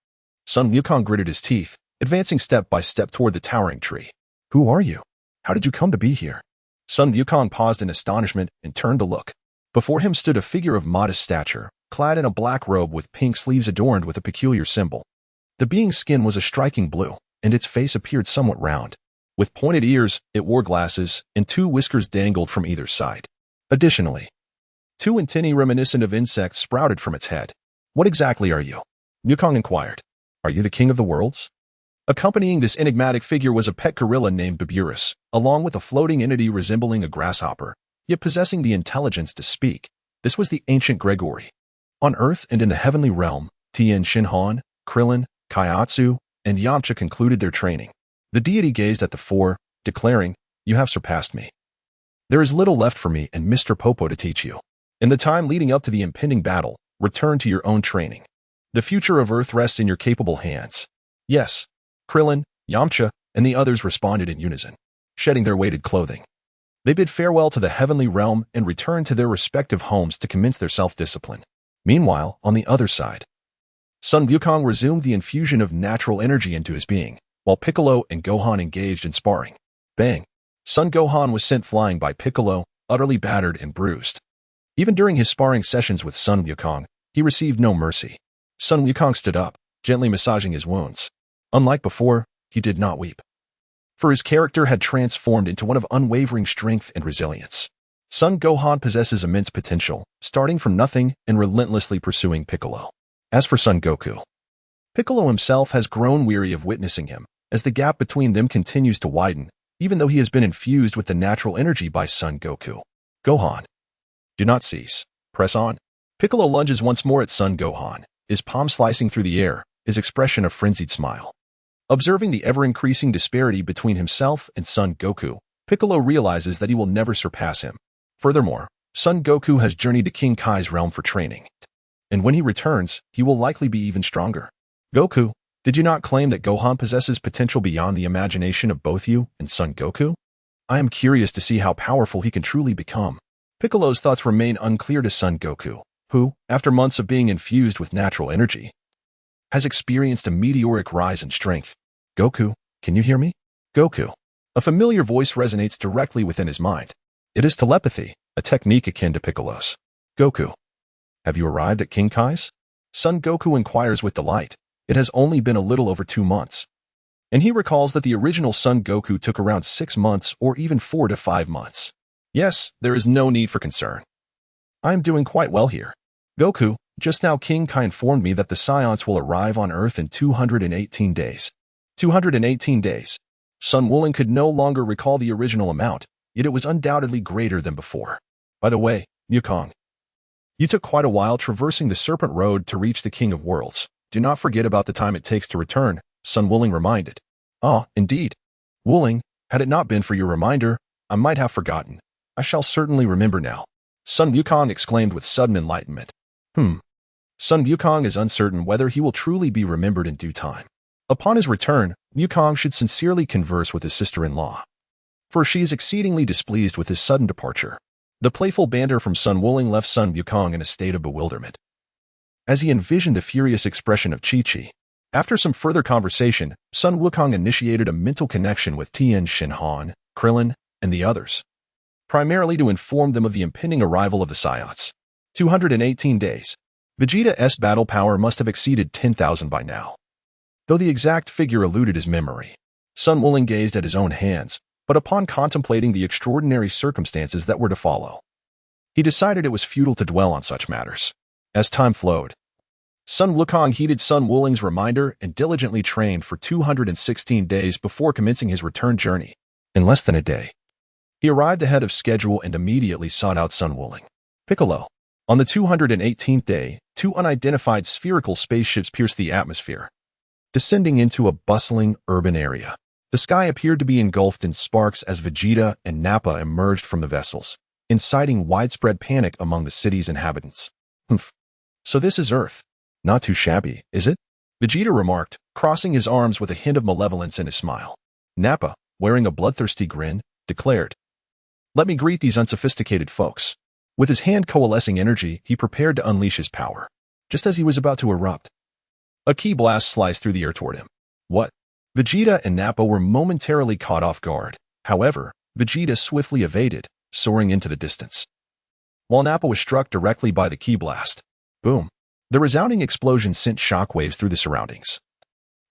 Sun Wukong gritted his teeth, advancing step by step toward the towering tree. Who are you? How did you come to be here? Sun Wukong paused in astonishment and turned to look. Before him stood a figure of modest stature, clad in a black robe with pink sleeves adorned with a peculiar symbol. The being's skin was a striking blue, and its face appeared somewhat round. With pointed ears, it wore glasses, and 2 whiskers dangled from either side. Additionally, 2 antennae reminiscent of insects sprouted from its head. What exactly are you? Wukong inquired. Are you the king of the worlds? Accompanying this enigmatic figure was a pet gorilla named Baburus, along with a floating entity resembling a grasshopper, yet possessing the intelligence to speak. This was the ancient Gregory. On Earth and in the heavenly realm, Tien Shinhan, Krillin, Kaiatsu, and Yamcha concluded their training. The deity gazed at the 4, declaring, You have surpassed me. There is little left for me and Mr. Popo to teach you. In the time leading up to the impending battle, return to your own training. The future of Earth rests in your capable hands. Yes, Krillin, Yamcha, and the others responded in unison, shedding their weighted clothing. They bid farewell to the heavenly realm and returned to their respective homes to commence their self-discipline. Meanwhile, on the other side, Sun Wukong resumed the infusion of natural energy into his being, while Piccolo and Gohan engaged in sparring. Bang! Son Gohan was sent flying by Piccolo, utterly battered and bruised. Even during his sparring sessions with Sun Wukong, he received no mercy. Sun Wukong stood up, gently massaging his wounds. Unlike before, he did not weep, for his character had transformed into one of unwavering strength and resilience. Son Gohan possesses immense potential, starting from nothing and relentlessly pursuing Piccolo. As for Son Goku, Piccolo himself has grown weary of witnessing him, as the gap between them continues to widen, even though he has been infused with the natural energy by Son Goku. Gohan, do not cease. Press on. Piccolo lunges once more at Son Gohan, his palm slicing through the air, his expression a frenzied smile. Observing the ever-increasing disparity between himself and Son Goku, Piccolo realizes that he will never surpass him. Furthermore, Son Goku has journeyed to King Kai's realm for training, and when he returns, he will likely be even stronger. Goku, did you not claim that Gohan possesses potential beyond the imagination of both you and Son Goku? I am curious to see how powerful he can truly become. Piccolo's thoughts remain unclear to Son Goku, who, after months of being infused with natural energy, has experienced a meteoric rise in strength. Goku, can you hear me? Goku. A familiar voice resonates directly within his mind. It is telepathy, a technique akin to Piccolo's. Goku, have you arrived at King Kai's? Son Goku inquires with delight. It has only been a little over 2 months. And he recalls that the original Son Goku took around 6 months or even 4 to 5 months. Yes, there is no need for concern. I am doing quite well here. Goku, just now King Kai informed me that the Saiyans will arrive on Earth in 218 days. 218 days. Sun Wooling could no longer recall the original amount, yet it was undoubtedly greater than before. By the way, Wukong, you took quite a while traversing the Serpent Road to reach the King of Worlds. Do not forget about the time it takes to return, Sun Wooling reminded. Ah, indeed. Wooling, had it not been for your reminder, I might have forgotten. I shall certainly remember now. Sun Wukong exclaimed with sudden enlightenment. Sun Wukong is uncertain whether he will truly be remembered in due time. Upon his return, Wukong should sincerely converse with his sister-in-law, for she is exceedingly displeased with his sudden departure. The playful banter from Sun Wooling left Sun Wukong in a state of bewilderment, as he envisioned the furious expression of Chi-Chi. After some further conversation, Sun Wukong initiated a mental connection with Tien Shinhan, Krillin, and the others, primarily to inform them of the impending arrival of the Saiyans. 218 days. Vegeta's battle power must have exceeded 10,000 by now, though the exact figure eluded his memory. Sun Wooling gazed at his own hands, but upon contemplating the extraordinary circumstances that were to follow, he decided it was futile to dwell on such matters. As time flowed, Sun Wukong heeded Sun Wooling's reminder and diligently trained for 216 days before commencing his return journey. In less than a day, he arrived ahead of schedule and immediately sought out Sun Wooling. Piccolo. On the 218th day, 2 unidentified spherical spaceships pierced the atmosphere, descending into a bustling urban area. The sky appeared to be engulfed in sparks as Vegeta and Nappa emerged from the vessels, inciting widespread panic among the city's inhabitants. So this is Earth. Not too shabby, is it? Vegeta remarked, crossing his arms with a hint of malevolence in his smile. Nappa, wearing a bloodthirsty grin, declared, "Let me greet these unsophisticated folks." With his hand coalescing energy, he prepared to unleash his power. Just as he was about to erupt, a ki blast sliced through the air toward him. What? Vegeta and Nappa were momentarily caught off guard. However, Vegeta swiftly evaded, soaring into the distance, while Nappa was struck directly by the ki blast. Boom. The resounding explosion sent shockwaves through the surroundings,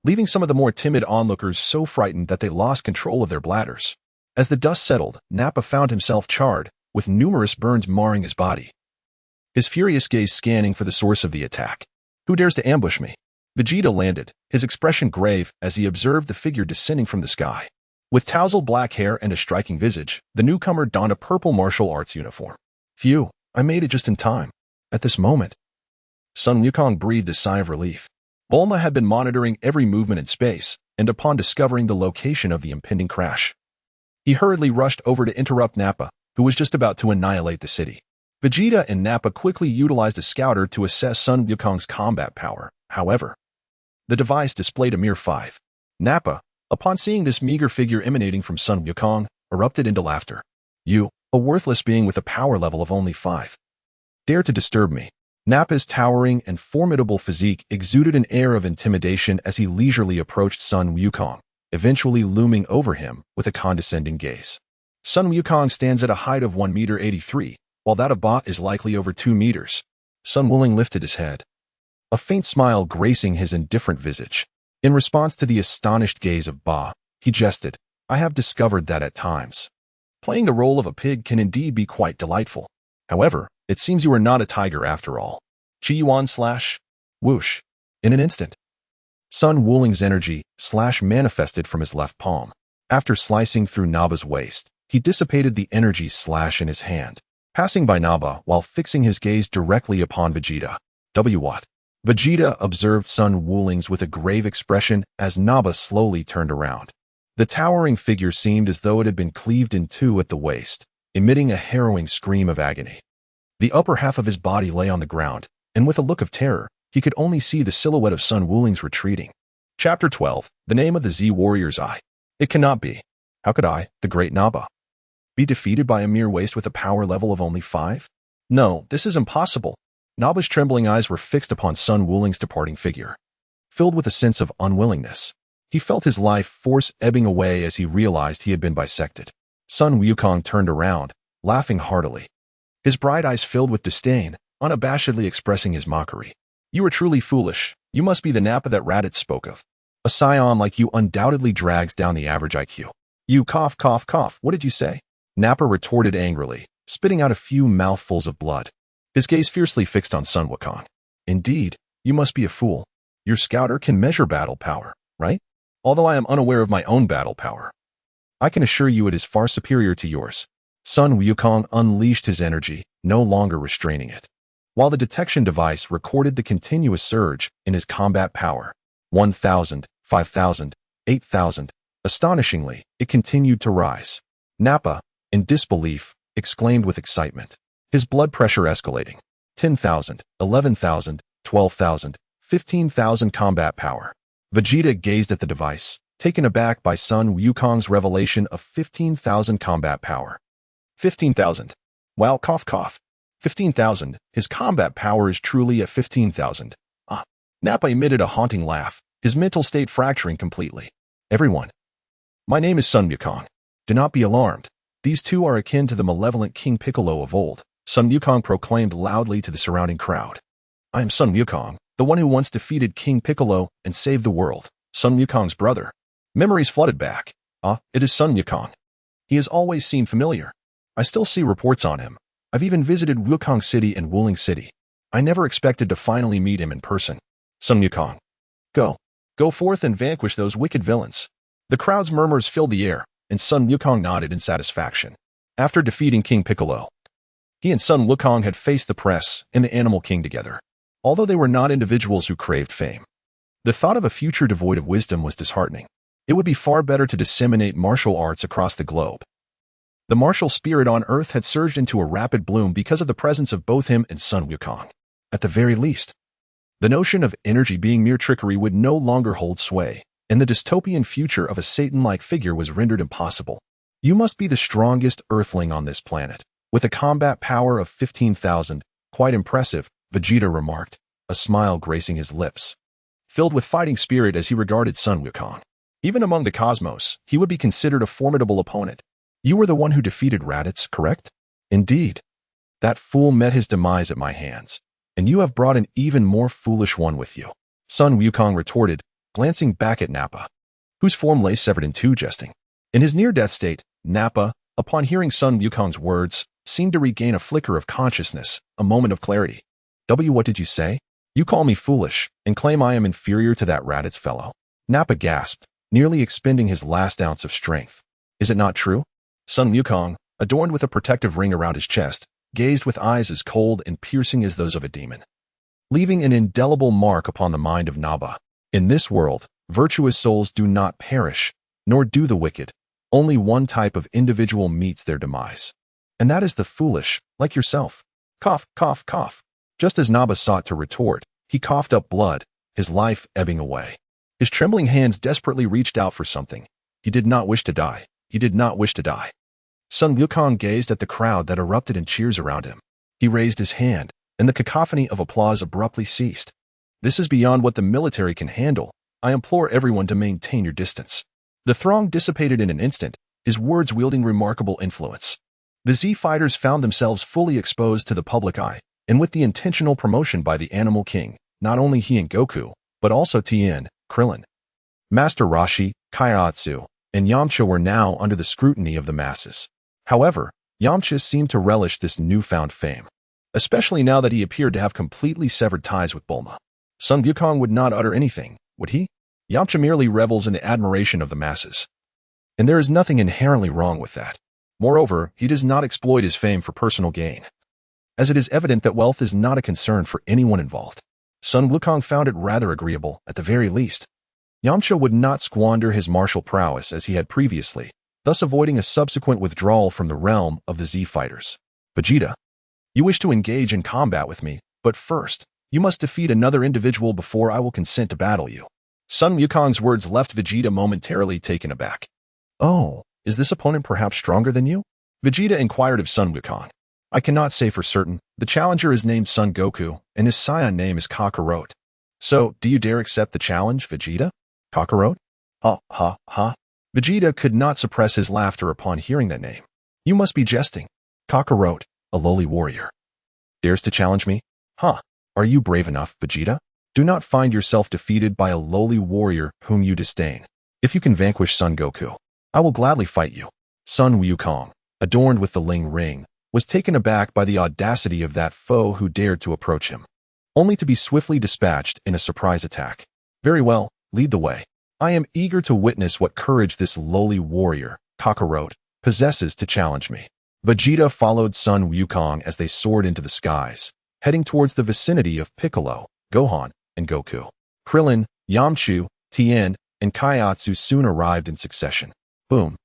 leaving some of the more timid onlookers so frightened that they lost control of their bladders. As the dust settled, Nappa found himself charred, with numerous burns marring his body, his furious gaze scanning for the source of the attack. Who dares to ambush me? Vegeta landed, his expression grave as he observed the figure descending from the sky. With tousled black hair and a striking visage, the newcomer donned a purple martial arts uniform. Phew, I made it just in time. At this moment, Sun Wukong breathed a sigh of relief. Bulma had been monitoring every movement in space, and upon discovering the location of the impending crash, he hurriedly rushed over to interrupt Nappa, who was just about to annihilate the city. Vegeta and Nappa quickly utilized a scouter to assess Sun Wukong's combat power. However, the device displayed a mere 5. Nappa, upon seeing this meager figure emanating from Sun Wukong, erupted into laughter. You, a worthless being with a power level of only 5. Dare to disturb me. Nappa's towering and formidable physique exuded an air of intimidation as he leisurely approached Sun Wukong, eventually looming over him with a condescending gaze. Sun Wukong stands at a height of 1.83 meters, while that of Ba is likely over 2 meters. Sun Wukong lifted his head, a faint smile gracing his indifferent visage. In response to the astonished gaze of Ba, he jested, I have discovered that at times, playing the role of a pig can indeed be quite delightful. However, it seems you are not a tiger after all. Chi Yuan / whoosh. In an instant, Sun Wukong's energy / manifested from his left palm. After slicing through Nappa's waist, he dissipated the energy / in his hand, passing by Nappa while fixing his gaze directly upon Vegeta. What? Vegeta observed Sun Wukong's with a grave expression as Nappa slowly turned around. The towering figure seemed as though it had been cleaved in two at the waist, emitting a harrowing scream of agony. The upper half of his body lay on the ground, and with a look of terror, he could only see the silhouette of Sun Wukong's retreating. Chapter 12. The Name of the Z Warrior's Eye. It cannot be. How could I, the great Nappa, be defeated by a mere waste with a power level of only 5? No, this is impossible. Nappa's trembling eyes were fixed upon Sun Wukong's departing figure. Filled with a sense of unwillingness, he felt his life force ebbing away as he realized he had been bisected. Sun Wukong turned around, laughing heartily. His bright eyes filled with disdain, unabashedly expressing his mockery. You are truly foolish. You must be the Nappa that Raditz spoke of. A Saiyan like you undoubtedly drags down the average IQ. You cough, what did you say? Nappa retorted angrily, spitting out a few mouthfuls of blood. His gaze fiercely fixed on Sun Wukong. Indeed, you must be a fool. Your scouter can measure battle power, right? Although I am unaware of my own battle power, I can assure you it is far superior to yours. Sun Wukong unleashed his energy, no longer restraining it. While the detection device recorded the continuous surge in his combat power, 1,000, 5,000, 8,000, astonishingly, it continued to rise. Nappa, in disbelief, exclaimed with excitement, his blood pressure escalating. 10,000, 11,000, 12,000, 15,000 combat power. Vegeta gazed at the device, taken aback by Sun Wukong's revelation of 15,000 combat power. 15,000. Wow, cough. 15,000. His combat power is truly at 15,000. Nappa emitted a haunting laugh, his mental state fracturing completely. Everyone. My name is Sun Wukong. Do not be alarmed. These two are akin to the malevolent King Piccolo of old, Sun Wukong proclaimed loudly to the surrounding crowd. I am Sun Wukong, the one who once defeated King Piccolo and saved the world, Sun Wukong's brother. Memories flooded back. It is Sun Wukong. He has always seemed familiar. I still see reports on him. I've even visited Wukong City and Wuling City. I never expected to finally meet him in person. Sun Wukong. Go forth and vanquish those wicked villains. The crowd's murmurs filled the air, and Sun Wukong nodded in satisfaction. After defeating King Piccolo, he and Sun Wukong had faced the press and the Animal King together. Although they were not individuals who craved fame, the thought of a future devoid of wisdom was disheartening. It would be far better to disseminate martial arts across the globe. The martial spirit on Earth had surged into a rapid bloom because of the presence of both him and Sun Wukong. At the very least, the notion of energy being mere trickery would no longer hold sway, and the dystopian future of a Satan-like figure was rendered impossible. You must be the strongest Earthling on this planet, with a combat power of 15,000, quite impressive, Vegeta remarked, a smile gracing his lips. Filled with fighting spirit as he regarded Sun Wukong. Even among the cosmos, he would be considered a formidable opponent. You were the one who defeated Raditz, correct? Indeed. That fool met his demise at my hands, and you have brought an even more foolish one with you. Sun Wukong retorted, glancing back at Nappa, whose form lay severed in two, jesting. In his near-death state, Nappa, upon hearing Sun Wukong's words, seemed to regain a flicker of consciousness, a moment of clarity. What did you say? You call me foolish, and claim I am inferior to that Raditz fellow. Nappa gasped, nearly expending his last ounce of strength. Is it not true? Sun Wukong, adorned with a protective ring around his chest, gazed with eyes as cold and piercing as those of a demon, leaving an indelible mark upon the mind of Nappa. In this world, virtuous souls do not perish, nor do the wicked. Only one type of individual meets their demise. And that is the foolish, like yourself. Cough, cough, cough. Just as Nappa sought to retort, he coughed up blood, his life ebbing away. His trembling hands desperately reached out for something. He did not wish to die. He did not wish to die. Sun Wukong gazed at the crowd that erupted in cheers around him. He raised his hand, and the cacophony of applause abruptly ceased. This is beyond what the military can handle. I implore everyone to maintain your distance. The throng dissipated in an instant, his words wielding remarkable influence. The Z fighters found themselves fully exposed to the public eye, and with the intentional promotion by the Animal King, not only he and Goku, but also Tien, Krillin, Master Roshi, Kaiatsu, and Yamcha were now under the scrutiny of the masses. However, Yamcha seemed to relish this newfound fame, especially now that he appeared to have completely severed ties with Bulma. Sun Wukong would not utter anything, would he? Yamcha merely revels in the admiration of the masses. And there is nothing inherently wrong with that. Moreover, he does not exploit his fame for personal gain, as it is evident that wealth is not a concern for anyone involved. Sun Wukong found it rather agreeable, at the very least. Yamcha would not squander his martial prowess as he had previously, thus avoiding a subsequent withdrawal from the realm of the Z fighters. Vegeta, you wish to engage in combat with me, but first, you must defeat another individual before I will consent to battle you. Sun Wukong's words left Vegeta momentarily taken aback. Oh, is this opponent perhaps stronger than you? Vegeta inquired of Sun Wukong. I cannot say for certain. The challenger is named Son Goku, and his Saiyan name is Kakarot. So, do you dare accept the challenge, Vegeta? Kakarot? Ha, ha, ha. Vegeta could not suppress his laughter upon hearing that name. You must be jesting. Kakarot, a lowly warrior, dares to challenge me? Huh. Are you brave enough, Vegeta? Do not find yourself defeated by a lowly warrior whom you disdain. If you can vanquish Son Goku, I will gladly fight you. Sun Wukong, adorned with the Ling ring, was taken aback by the audacity of that foe who dared to approach him, only to be swiftly dispatched in a surprise attack. Very well, lead the way. I am eager to witness what courage this lowly warrior, Kakarot, possesses to challenge me. Vegeta followed Sun Wukong as they soared into the skies, heading towards the vicinity of Piccolo, Gohan, and Goku. Krillin, Yamcha, Tien, and Kaiatsu soon arrived in succession. Boom.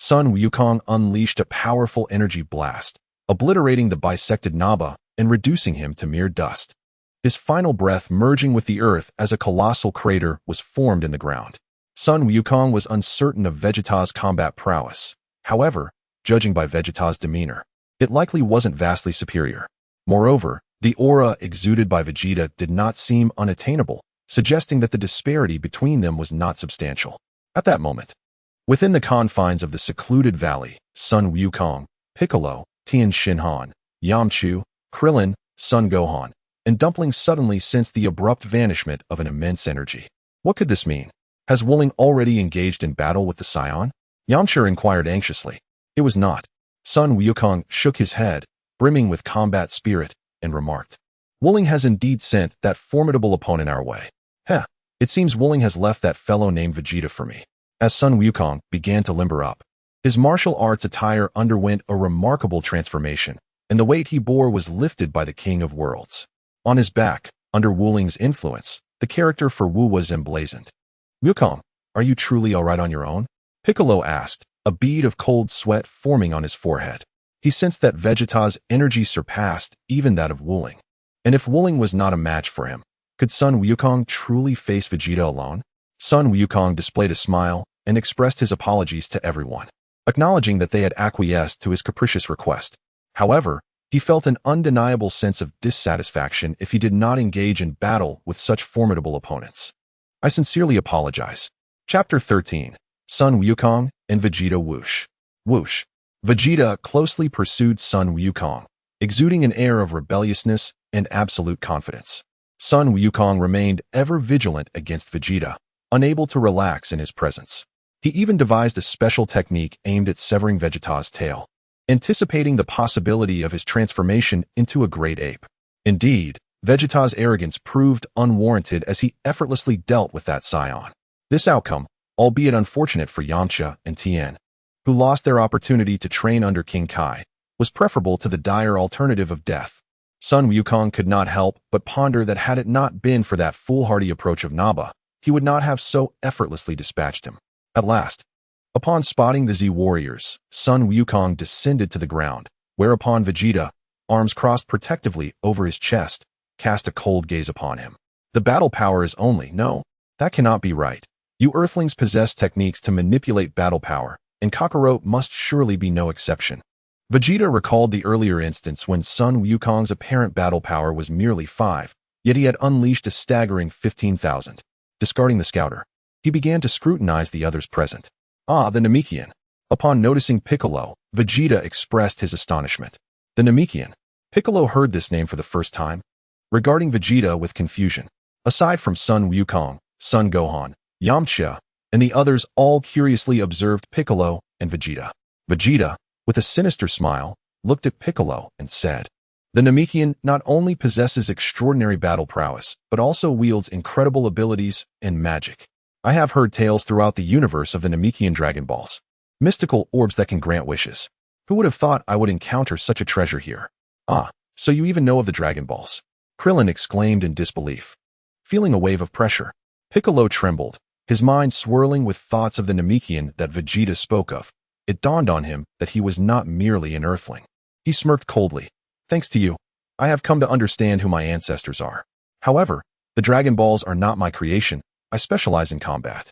Sun Wukong unleashed a powerful energy blast, obliterating the bisected Nappa and reducing him to mere dust. His final breath merging with the earth as a colossal crater was formed in the ground. Sun Wukong was uncertain of Vegeta's combat prowess. However, judging by Vegeta's demeanor, it likely wasn't vastly superior. Moreover, the aura exuded by Vegeta did not seem unattainable, suggesting that the disparity between them was not substantial. At that moment, within the confines of the secluded valley, Sun Wukong, Piccolo, Tien Shinhan, Yamcha, Krillin, Son Gohan, and Dumpling suddenly sensed the abrupt vanishment of an immense energy. What could this mean? Has Wuling already engaged in battle with the Saiyan? Yamcha inquired anxiously. It was not. Sun Wukong shook his head, brimming with combat spirit, and remarked, Wuling has indeed sent that formidable opponent our way. It seems Wuling has left that fellow named Vegeta for me. As Sun Wukong began to limber up, his martial arts attire underwent a remarkable transformation, and the weight he bore was lifted by the King of Worlds. On his back, under Wuling's influence, the character for Wu was emblazoned. Wukong, are you truly all right on your own? Piccolo asked, a bead of cold sweat forming on his forehead. He sensed that Vegeta's energy surpassed even that of Wuling. And if Wuling was not a match for him, could Sun Wukong truly face Vegeta alone? Sun Wukong displayed a smile and expressed his apologies to everyone, acknowledging that they had acquiesced to his capricious request. However, he felt an undeniable sense of dissatisfaction if he did not engage in battle with such formidable opponents. I sincerely apologize. Chapter 13. Sun Wukong and Vegeta Whoosh. Whoosh. Vegeta closely pursued Sun Wukong, exuding an air of rebelliousness and absolute confidence. Sun Wukong remained ever vigilant against Vegeta, unable to relax in his presence. He even devised a special technique aimed at severing Vegeta's tail, anticipating the possibility of his transformation into a great ape. Indeed, Vegeta's arrogance proved unwarranted as he effortlessly dealt with that Saiyan. This outcome, albeit unfortunate for Yamcha and Tien, who lost their opportunity to train under King Kai, was preferable to the dire alternative of death. Sun Wukong could not help but ponder that had it not been for that foolhardy approach of Nappa, he would not have so effortlessly dispatched him. At last, upon spotting the Z warriors, Sun Wukong descended to the ground, whereupon Vegeta, arms crossed protectively over his chest, cast a cold gaze upon him. The battle power is only, no, that cannot be right. You Earthlings possess techniques to manipulate battle power, and Kakarot must surely be no exception. Vegeta recalled the earlier instance when Sun Wukong's apparent battle power was merely 5, yet he had unleashed a staggering 15,000. Discarding the scouter, he began to scrutinize the others present. Ah, the Namekian. Upon noticing Piccolo, Vegeta expressed his astonishment. The Namekian. Piccolo heard this name for the first time, regarding Vegeta with confusion. Aside from Sun Wukong, Son Gohan, Yamcha, and the others all curiously observed Piccolo and Vegeta. Vegeta, with a sinister smile, looked at Piccolo and said, "The Namekian not only possesses extraordinary battle prowess, but also wields incredible abilities and magic. I have heard tales throughout the universe of the Namekian Dragon Balls. Mystical orbs that can grant wishes. Who would have thought I would encounter such a treasure here? Ah, so you even know of the Dragon Balls?" Krillin exclaimed in disbelief. Feeling a wave of pressure, Piccolo trembled, his mind swirling with thoughts of the Namekian that Vegeta spoke of. It dawned on him that he was not merely an Earthling. He smirked coldly. "Thanks to you, I have come to understand who my ancestors are. However, the Dragon Balls are not my creation. I specialize in combat.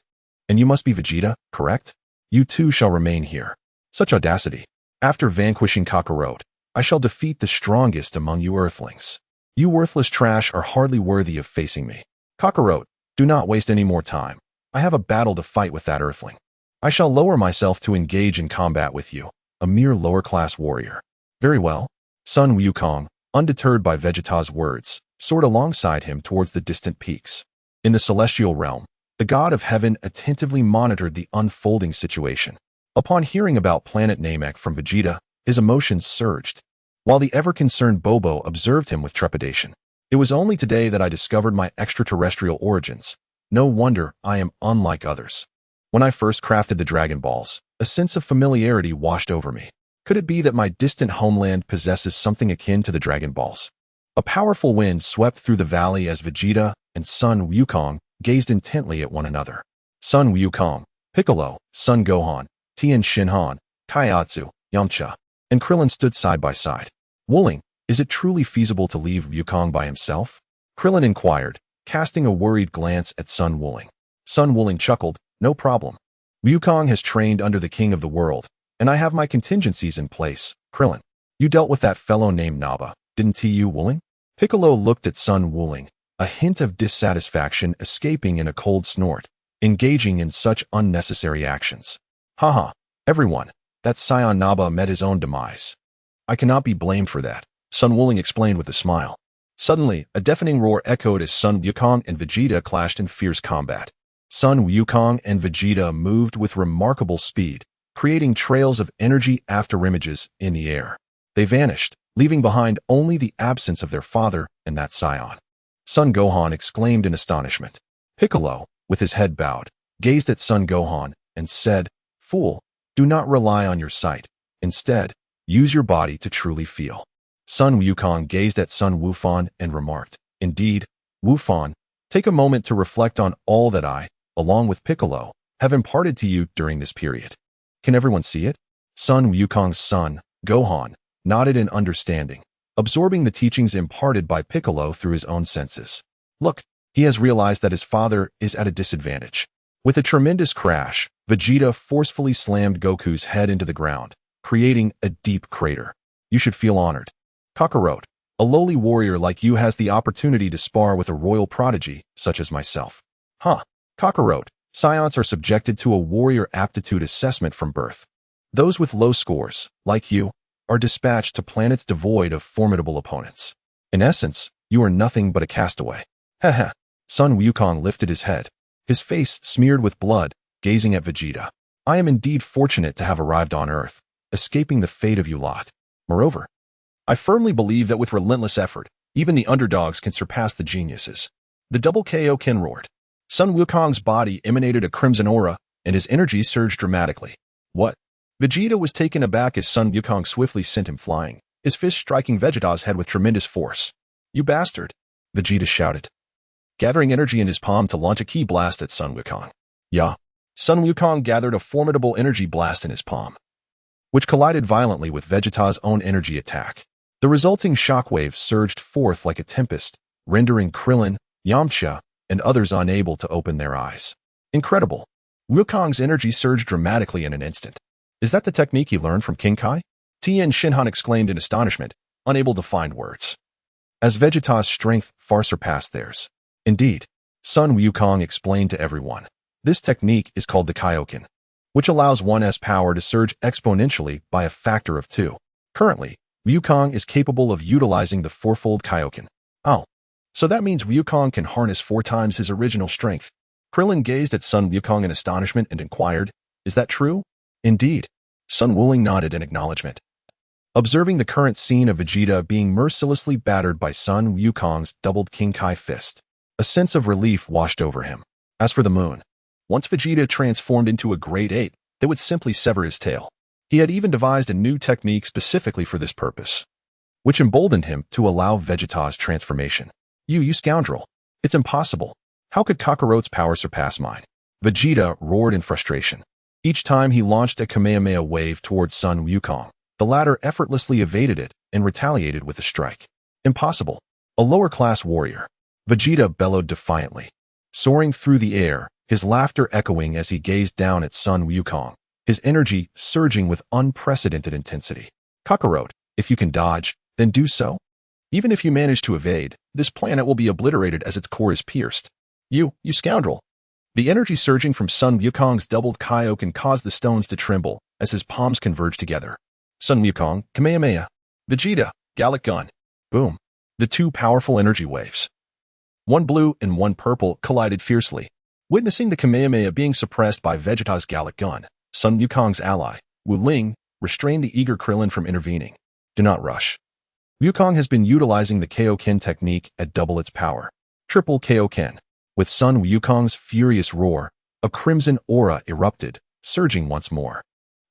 And you must be Vegeta, correct? You too shall remain here." Such audacity. "After vanquishing Kakarot, I shall defeat the strongest among you Earthlings. You worthless trash are hardly worthy of facing me. Kakarot, do not waste any more time. I have a battle to fight with that Earthling. I shall lower myself to engage in combat with you, a mere lower-class warrior." "Very well." Sun Wukong, undeterred by Vegeta's words, soared alongside him towards the distant peaks. In the celestial realm, the god of heaven attentively monitored the unfolding situation. Upon hearing about planet Namek from Vegeta, his emotions surged, while the ever-concerned Bobo observed him with trepidation. "It was only today that I discovered my extraterrestrial origins. No wonder I am unlike others. When I first crafted the Dragon Balls, a sense of familiarity washed over me. Could it be that my distant homeland possesses something akin to the Dragon Balls?" A powerful wind swept through the valley as Vegeta and Sun Wukong gazed intently at one another. Sun Wukong, Piccolo, Son Gohan, Tien Shinhan, Kaiatsu, Yamcha, and Krillin stood side by side. "Wooling, is it truly feasible to leave Wukong by himself?" Krillin inquired, casting a worried glance at Sun Wooling. Sun Wooling chuckled, "No problem. Wukong has trained under the king of the world, and I have my contingencies in place. Krillin, you dealt with that fellow named Nappa, didn't you, Wooling?" Piccolo looked at Sun Wooling, a hint of dissatisfaction escaping in a cold snort, engaging in such unnecessary actions. "Haha, everyone, that Saiyan Nappa met his own demise. I cannot be blamed for that," Sun Wooling explained with a smile. Suddenly, a deafening roar echoed as Sun Wukong and Vegeta clashed in fierce combat. Sun Wukong and Vegeta moved with remarkable speed, creating trails of energy afterimages in the air. They vanished, leaving behind only the absence of their father and that Saiyan. Son Gohan exclaimed in astonishment. Piccolo, with his head bowed, gazed at Son Gohan and said, "Fool, do not rely on your sight. Instead, use your body to truly feel." Sun Wukong gazed at Sun Wufan and remarked, "Indeed, Wufan, take a moment to reflect on all that I, along with Piccolo, have imparted to you during this period. Can everyone see it?" Sun Wukong's son, Gohan, nodded in understanding, absorbing the teachings imparted by Piccolo through his own senses. Look, he has realized that his father is at a disadvantage. With a tremendous crash, Vegeta forcefully slammed Goku's head into the ground, creating a deep crater. "You should feel honored. Kakarot, a lowly warrior like you has the opportunity to spar with a royal prodigy such as myself." "Huh. Kakarot, Saiyans are subjected to a warrior aptitude assessment from birth. Those with low scores, like you, are dispatched to planets devoid of formidable opponents. In essence, you are nothing but a castaway." Heh. Sun Wukong lifted his head, his face smeared with blood, gazing at Vegeta. "I am indeed fortunate to have arrived on Earth, escaping the fate of you lot. Moreover, I firmly believe that with relentless effort, even the underdogs can surpass the geniuses." The double KO Ken roared. Sun Wukong's body emanated a crimson aura, and his energy surged dramatically. "What?" Vegeta was taken aback as Sun Wukong swiftly sent him flying, his fist striking Vegeta's head with tremendous force. "You bastard!" Vegeta shouted, gathering energy in his palm to launch a ki blast at Sun Wukong. "Yeah." Sun Wukong gathered a formidable energy blast in his palm, which collided violently with Vegeta's own energy attack. The resulting shockwaves surged forth like a tempest, rendering Krillin, Yamcha, and others unable to open their eyes. Incredible. Wukong's energy surged dramatically in an instant. Is that the technique he learned from King Kai? Tien Shinhan exclaimed in astonishment, unable to find words. As Vegeta's strength far surpassed theirs. Indeed, Sun Wukong explained to everyone. This technique is called the Kaioken, which allows one's power to surge exponentially by a factor of 2. Currently, Wukong is capable of utilizing the fourfold Kaioken. Oh, so that means Wukong can harness 4 times his original strength. Krillin gazed at Sun Wukong in astonishment and inquired, "Is that true?" "Indeed." Sun Wuling nodded in acknowledgement. Observing the current scene of Vegeta being mercilessly battered by Sun Wukong's doubled King Kai fist, a sense of relief washed over him. As for the moon, once Vegeta transformed into a great ape, they would simply sever his tail. He had even devised a new technique specifically for this purpose, which emboldened him to allow Vegeta's transformation. You scoundrel. It's impossible. How could Kakarot's power surpass mine?" Vegeta roared in frustration. Each time he launched a Kamehameha wave towards Sun Wukong, the latter effortlessly evaded it and retaliated with a strike. "Impossible. A lower-class warrior." Vegeta bellowed defiantly. Soaring through the air, his laughter echoing as he gazed down at Sun Wukong, his energy surging with unprecedented intensity. "Kakarot, if you can dodge, then do so. Even if you manage to evade, this planet will be obliterated as its core is pierced. You scoundrel." The energy surging from Sun Wukong's doubled Kaioken caused the stones to tremble as his palms converged together. Sun Wukong, Kamehameha. Vegeta, Gallic Gun. Boom. The 2 powerful energy waves, one blue and one purple, collided fiercely. Witnessing the Kamehameha being suppressed by Vegeta's Gallic Gun, Sun Wukong's ally, Wu Ling, restrained the eager Krillin from intervening. "Do not rush. Wukong has been utilizing the Kaioken technique at double its power. Triple Kaioken." With Sun Wukong's furious roar, a crimson aura erupted, surging once more.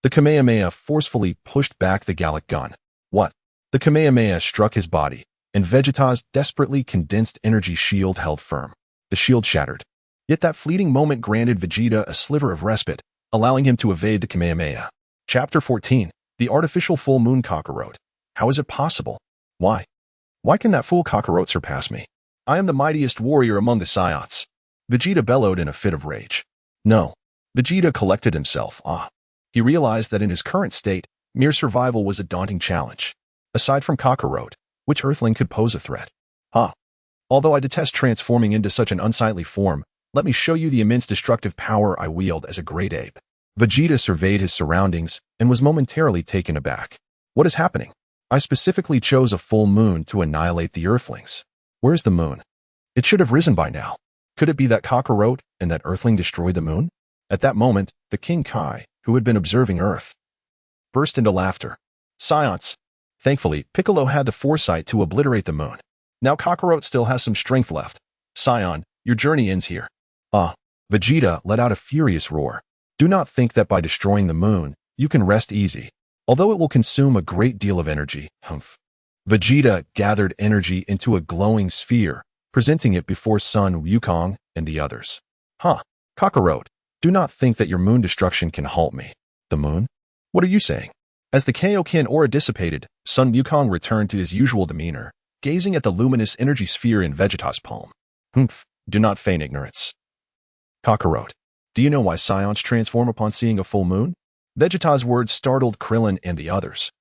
The Kamehameha forcefully pushed back the Gallic Gun. What? The Kamehameha struck his body, and Vegeta's desperately condensed energy shield held firm. The shield shattered. Yet that fleeting moment granted Vegeta a sliver of respite, allowing him to evade the Kamehameha. Chapter 14. The Artificial Full Moon Kakarot. How is it possible? Why? Why can that fool Kakarot surpass me? I am the mightiest warrior among the Saiyans. Vegeta bellowed in a fit of rage. No. Vegeta collected himself. He realized that in his current state, mere survival was a daunting challenge. Aside from Kakarot, which Earthling could pose a threat? Although I detest transforming into such an unsightly form, let me show you the immense destructive power I wield as a great ape. Vegeta surveyed his surroundings and was momentarily taken aback. What is happening? I specifically chose a full moon to annihilate the Earthlings. Where's the moon? It should have risen by now. Could it be that Kakarot and that Earthling destroyed the moon? At that moment, the King Kai, who had been observing Earth, burst into laughter. Science. Thankfully, Piccolo had the foresight to obliterate the moon. Now Kakarot still has some strength left. Saiyan, your journey ends here. Vegeta let out a furious roar. Do not think that by destroying the moon, you can rest easy, although it will consume a great deal of energy. Vegeta gathered energy into a glowing sphere, presenting it before Sun Wukong and the others. Kakarot, do not think that your moon destruction can halt me. The moon? What are you saying? As the Kaioken aura dissipated, Sun Wukong returned to his usual demeanor, gazing at the luminous energy sphere in Vegeta's palm. Do not feign ignorance. Kakarot, do you know why Saiyans transform upon seeing a full moon? Vegeta's words startled Krillin and the others,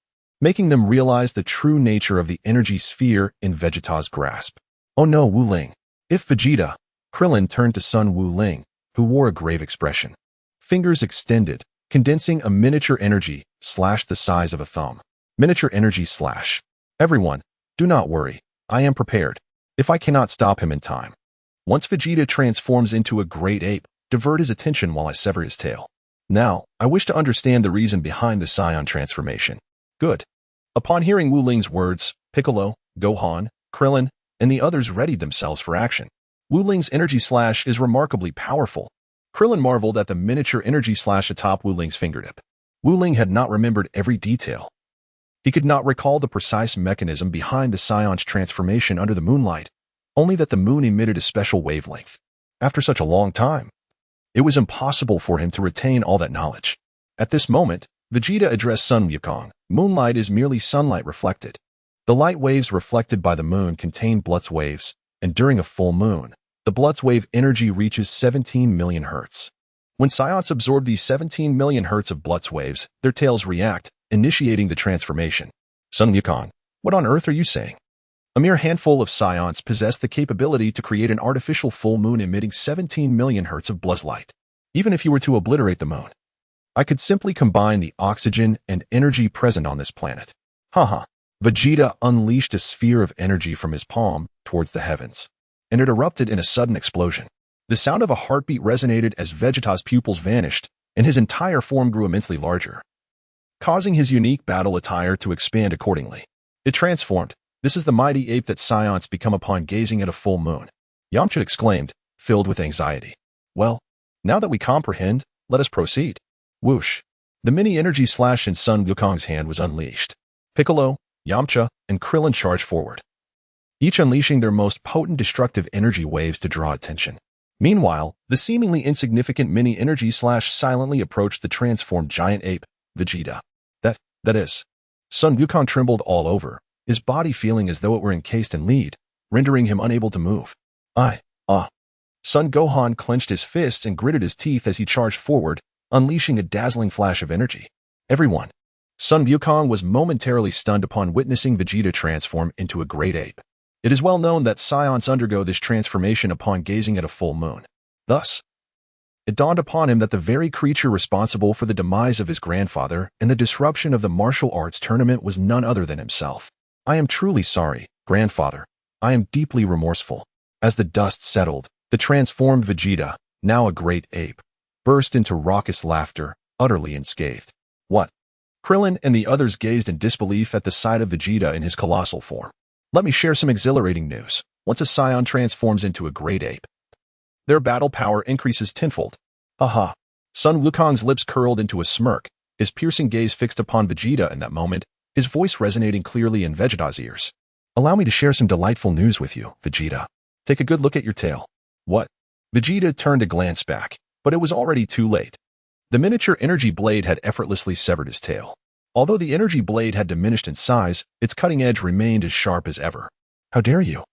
making them realize the true nature of the energy sphere in Vegeta's grasp. Oh no, Wu Ling. If Vegeta, Krillin turned to Sun Wu Ling, who wore a grave expression. Fingers extended, condensing a miniature energy slash the size of a thumb. Miniature energy slash. Everyone, do not worry. I am prepared. If I cannot stop him in time. Once Vegeta transforms into a great ape, divert his attention while I sever his tail. Now, I wish to understand the reason behind the Saiyan transformation. Good. Upon hearing Wu Ling's words, Piccolo, Gohan, Krillin, and the others readied themselves for action. Wu Ling's energy slash is remarkably powerful. Krillin marveled at the miniature energy slash atop Wu Ling's fingertip. Wu Ling had not remembered every detail. He could not recall the precise mechanism behind the Saiyan's transformation under the moonlight, only that the moon emitted a special wavelength. After such a long time, it was impossible for him to retain all that knowledge. At this moment, Vegeta addressed Sun Wukong. Moonlight is merely sunlight reflected. The light waves reflected by the moon contain Blutz waves, and during a full moon, the Blutz wave energy reaches 17 million Hz. When Saiyans absorb these 17 million Hz of Blutz waves, their tails react, initiating the transformation. Sun Wukong, what on earth are you saying? A mere handful of Saiyans possess the capability to create an artificial full moon emitting 17 million Hz of Blutz light. Even if you were to obliterate the moon, I could simply combine the oxygen and energy present on this planet. Haha. Vegeta unleashed a sphere of energy from his palm towards the heavens, and it erupted in a sudden explosion. The sound of a heartbeat resonated as Vegeta's pupils vanished, and his entire form grew immensely larger, causing his unique battle attire to expand accordingly. It transformed. This is the mighty ape that Saiyans become upon gazing at a full moon, Yamcha exclaimed, filled with anxiety. Well, now that we comprehend, let us proceed. Whoosh. The mini-energy slash in Sun Wukong's hand was unleashed. Piccolo, Yamcha, and Krillin charged forward, each unleashing their most potent destructive energy waves to draw attention. Meanwhile, the seemingly insignificant mini-energy slash silently approached the transformed giant ape, Vegeta. That is. Sun Wukong trembled all over, his body feeling as though it were encased in lead, rendering him unable to move. Son Gohan clenched his fists and gritted his teeth as he charged forward, unleashing a dazzling flash of energy. Everyone. Sun Wukong was momentarily stunned upon witnessing Vegeta transform into a great ape. It is well known that Saiyans undergo this transformation upon gazing at a full moon. Thus, it dawned upon him that the very creature responsible for the demise of his grandfather and the disruption of the martial arts tournament was none other than himself. I am truly sorry, grandfather. I am deeply remorseful. As the dust settled, the transformed Vegeta, now a great ape, burst into raucous laughter, utterly unscathed. What? Krillin and the others gazed in disbelief at the sight of Vegeta in his colossal form. Let me share some exhilarating news. Once a Saiyan transforms into a great ape, their battle power increases tenfold. Haha. Sun Wukong's lips curled into a smirk, his piercing gaze fixed upon Vegeta in that moment, his voice resonating clearly in Vegeta's ears. Allow me to share some delightful news with you, Vegeta. Take a good look at your tail. What? Vegeta turned to glance back, but it was already too late. The miniature energy blade had effortlessly severed his tail. Although the energy blade had diminished in size, its cutting edge remained as sharp as ever. How dare you?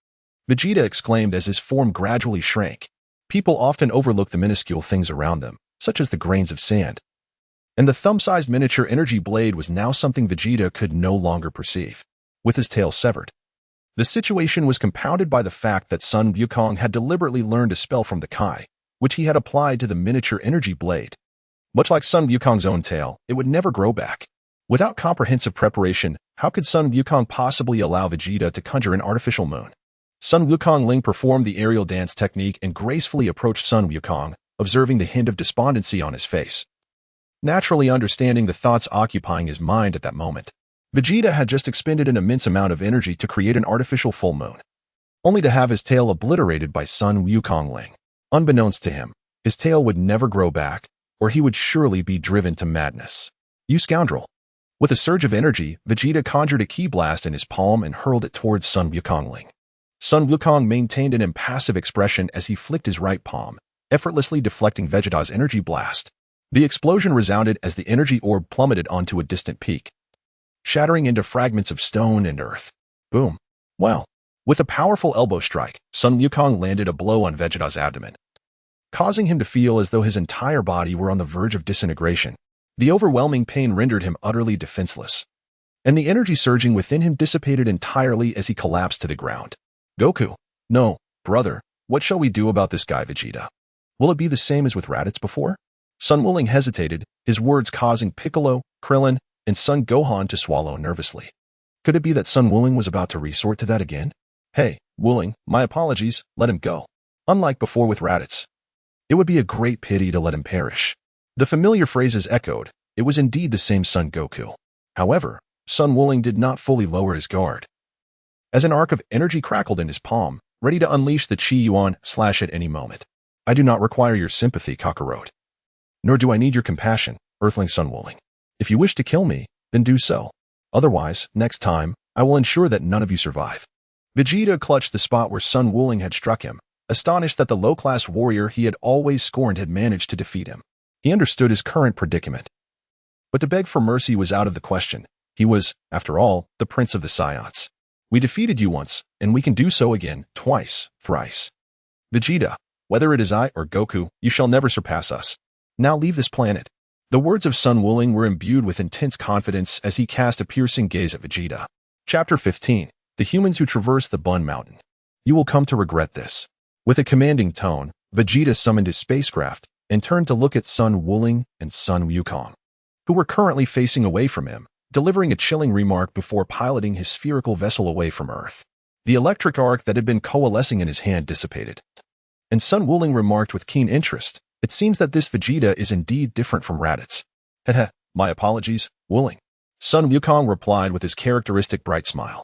Vegeta exclaimed as his form gradually shrank. People often overlook the minuscule things around them, such as the grains of sand. And the thumb-sized miniature energy blade was now something Vegeta could no longer perceive. With his tail severed, the situation was compounded by the fact that Sun Wukong had deliberately learned a spell from the Kai, which he had applied to the miniature energy blade. Much like Sun Wukong's own tail, it would never grow back. Without comprehensive preparation, how could Sun Wukong possibly allow Vegeta to conjure an artificial moon? Sun Wukong Ling performed the aerial dance technique and gracefully approached Sun Wukong, observing the hint of despondency on his face. Naturally understanding the thoughts occupying his mind at that moment, Vegeta had just expended an immense amount of energy to create an artificial full moon, only to have his tail obliterated by Sun Wukong Ling. Unbeknownst to him, his tail would never grow back, or he would surely be driven to madness. You scoundrel! With a surge of energy, Vegeta conjured a ki blast in his palm and hurled it towards Sun Wukong Ling. Sun Wukong maintained an impassive expression as he flicked his right palm, effortlessly deflecting Vegeta's energy blast. The explosion resounded as the energy orb plummeted onto a distant peak, shattering into fragments of stone and earth. Boom. Wow. With a powerful elbow strike, Sun Wukong landed a blow on Vegeta's abdomen, causing him to feel as though his entire body were on the verge of disintegration. The overwhelming pain rendered him utterly defenseless, and the energy surging within him dissipated entirely as he collapsed to the ground. Goku. No, brother, what shall we do about this guy, Vegeta? Will it be the same as with Raditz before? Sun Wukong hesitated, his words causing Piccolo, Krillin, and Son Gohan to swallow nervously. Could it be that Sun Wukong was about to resort to that again? Hey, Wukong, my apologies, let him go. Unlike before with Raditz, it would be a great pity to let him perish. The familiar phrases echoed. It was indeed the same Son Goku. However, Sun Wukong did not fully lower his guard, as an arc of energy crackled in his palm, ready to unleash the Chi Yuan slash at any moment. I do not require your sympathy, Kakarot. Nor do I need your compassion, Earthling Sun Wukong. If you wish to kill me, then do so. Otherwise, next time, I will ensure that none of you survive. Vegeta clutched the spot where Sun Wukong had struck him, astonished that the low-class warrior he had always scorned had managed to defeat him. He understood his current predicament, but to beg for mercy was out of the question. He was, after all, the prince of the Saiyans. We defeated you once, and we can do so again, twice, thrice. Vegeta, whether it is I or Goku, you shall never surpass us. Now leave this planet." The words of Sun Wuling were imbued with intense confidence as he cast a piercing gaze at Vegeta. Chapter 15. The Humans Who Traverse the Bun Mountain. "You will come to regret this." With a commanding tone, Vegeta summoned his spacecraft and turned to look at Sun Wuling and Sun Wukong, who were currently facing away from him, delivering a chilling remark before piloting his spherical vessel away from Earth. The electric arc that had been coalescing in his hand dissipated, and Sun Wuling remarked with keen interest, "It seems that this Vegeta is indeed different from Raditz." "Heh, my apologies, Wuling." Sun Wukong replied with his characteristic bright smile.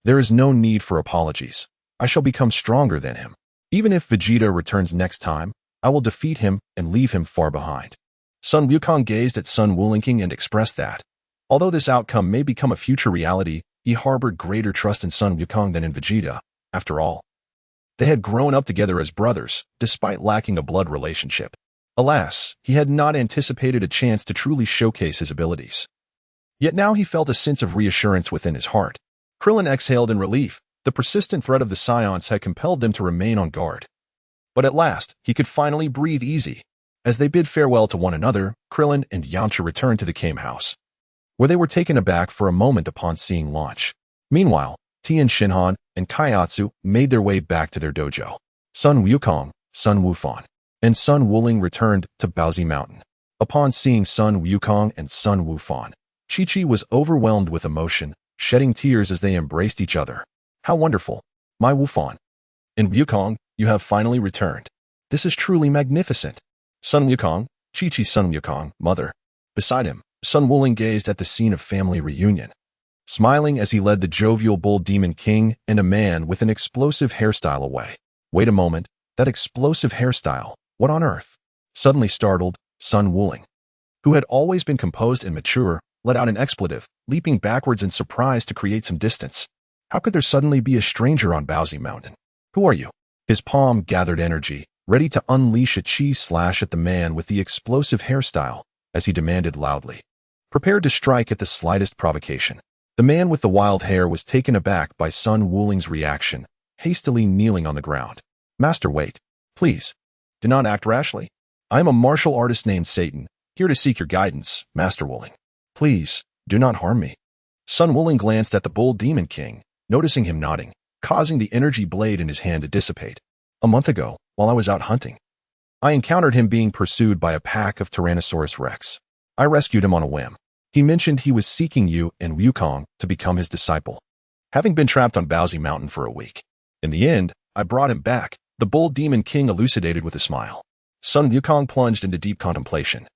"There is no need for apologies. I shall become stronger than him. Even if Vegeta returns next time, I will defeat him and leave him far behind." Sun Wukong gazed at Sun Wuling and expressed that, although this outcome may become a future reality, he harbored greater trust in Sun Wukong than in Vegeta. After all, they had grown up together as brothers, despite lacking a blood relationship. Alas, he had not anticipated a chance to truly showcase his abilities. Yet now he felt a sense of reassurance within his heart. Krillin exhaled in relief. The persistent threat of the Saiyans had compelled them to remain on guard. But at last, he could finally breathe easy. As they bid farewell to one another, Krillin and Yamcha returned to the Kame house, where they were taken aback for a moment upon seeing launch. Meanwhile, Tien Shinhan and Kaiatsu made their way back to their dojo. Sun Wukong, Sun Wufan, and Sun Wuling returned to Baozi Mountain. Upon seeing Sun Wukong and Sun Wufan, Chi-Chi was overwhelmed with emotion, shedding tears as they embraced each other. "How wonderful, my Wufan. And Wukong, you have finally returned. This is truly magnificent." Sun Wukong, Chi-Chi's Sun Wukong, mother. Beside him, Sun Wuling gazed at the scene of family reunion, smiling as he led the jovial bull demon king and a man with an explosive hairstyle away. "Wait a moment, that explosive hairstyle, what on earth?" Suddenly startled, Sun Wuling, who had always been composed and mature, let out an expletive, leaping backwards in surprise to create some distance. How could there suddenly be a stranger on Baozi Mountain? "Who are you?" His palm gathered energy, ready to unleash a chi slash at the man with the explosive hairstyle, as he demanded loudly, prepared to strike at the slightest provocation. The man with the wild hair was taken aback by Sun Wuling's reaction, hastily kneeling on the ground. "Master, wait. Please. Do not act rashly. I am a martial artist named Satan, here to seek your guidance, Master Wuling. Please, do not harm me." Sun Wuling glanced at the bull demon king, noticing him nodding, causing the energy blade in his hand to dissipate. "A month ago, while I was out hunting, I encountered him being pursued by a pack of Tyrannosaurus Rex. I rescued him on a whim. He mentioned he was seeking you and Wukong to become his disciple, having been trapped on Baozi Mountain for a week. In the end, I brought him back," the bull demon king elucidated with a smile. Sun Wukong plunged into deep contemplation,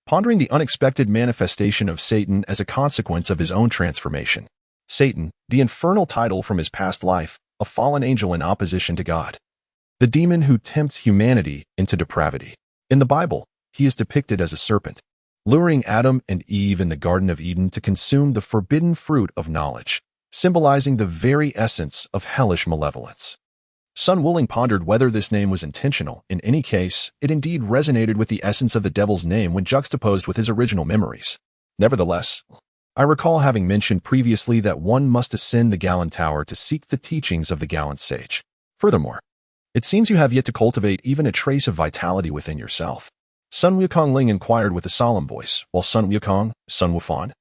pondering the unexpected manifestation of Satan as a consequence of his own transformation. Satan, the infernal title from his past life, a fallen angel in opposition to God. The demon who tempts humanity into depravity. In the Bible, he is depicted as a serpent, luring Adam and Eve in the Garden of Eden to consume the forbidden fruit of knowledge, symbolizing the very essence of hellish malevolence. Sun Wuling pondered whether this name was intentional. In any case, it indeed resonated with the essence of the devil's name when juxtaposed with his original memories. Nevertheless, I recall having mentioned previously that one must ascend the Galan Tower to seek the teachings of the Galan sage. Furthermore, it seems you have yet to cultivate even a trace of vitality within yourself. Sun Wukong Ling inquired with a solemn voice, while Sun Wukong, Sun Wufan,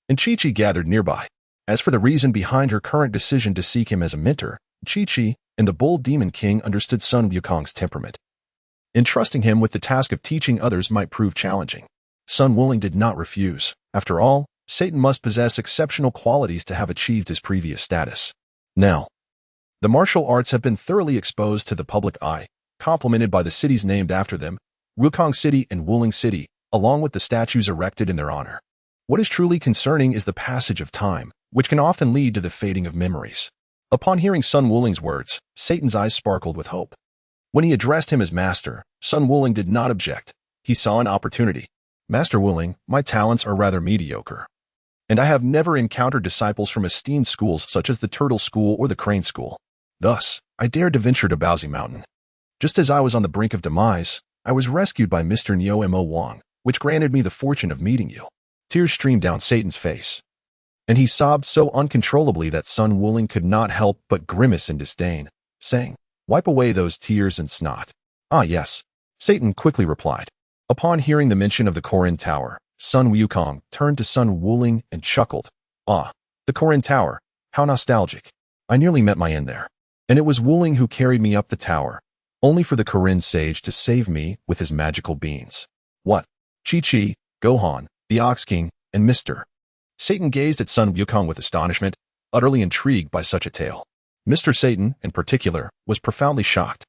and Chi-Chi gathered nearby. As for the reason behind her current decision to seek him as a mentor, Chi-Chi and the bull demon king understood Sun Wukong's temperament. Entrusting him with the task of teaching others might prove challenging. Sun Wuling did not refuse. After all, Satan must possess exceptional qualities to have achieved his previous status. Now, the martial arts have been thoroughly exposed to the public eye, complemented by the cities named after them, Wukong City and Wuling City, along with the statues erected in their honor. What is truly concerning is the passage of time, which can often lead to the fading of memories. Upon hearing Sun Wuling's words, Satan's eyes sparkled with hope. When he addressed him as master, Sun Wuling did not object. He saw an opportunity. "Master Wuling, my talents are rather mediocre, and I have never encountered disciples from esteemed schools such as the Turtle School or the Crane School. Thus, I dared to venture to Baozi Mountain. Just as I was on the brink of demise, I was rescued by Mr. Nyo Mo Wang, which granted me the fortune of meeting you." Tears streamed down Satan's face. and he sobbed so uncontrollably that Sun Wuling could not help but grimace in disdain, saying, "Wipe away those tears and snot." "Ah, yes," Satan quickly replied. Upon hearing the mention of the Korin Tower, Sun Wukong turned to Sun Wuling and chuckled. "Ah, the Korin Tower, how nostalgic. I nearly met my end there. And it was Wuling who carried me up the tower, only for the Korin sage to save me with his magical beans. What? Chi-Chi, Gohan, the Ox King, and Mr. Satan gazed at Sun Wukong with astonishment, utterly intrigued by such a tale. Mr. Satan, in particular, was profoundly shocked.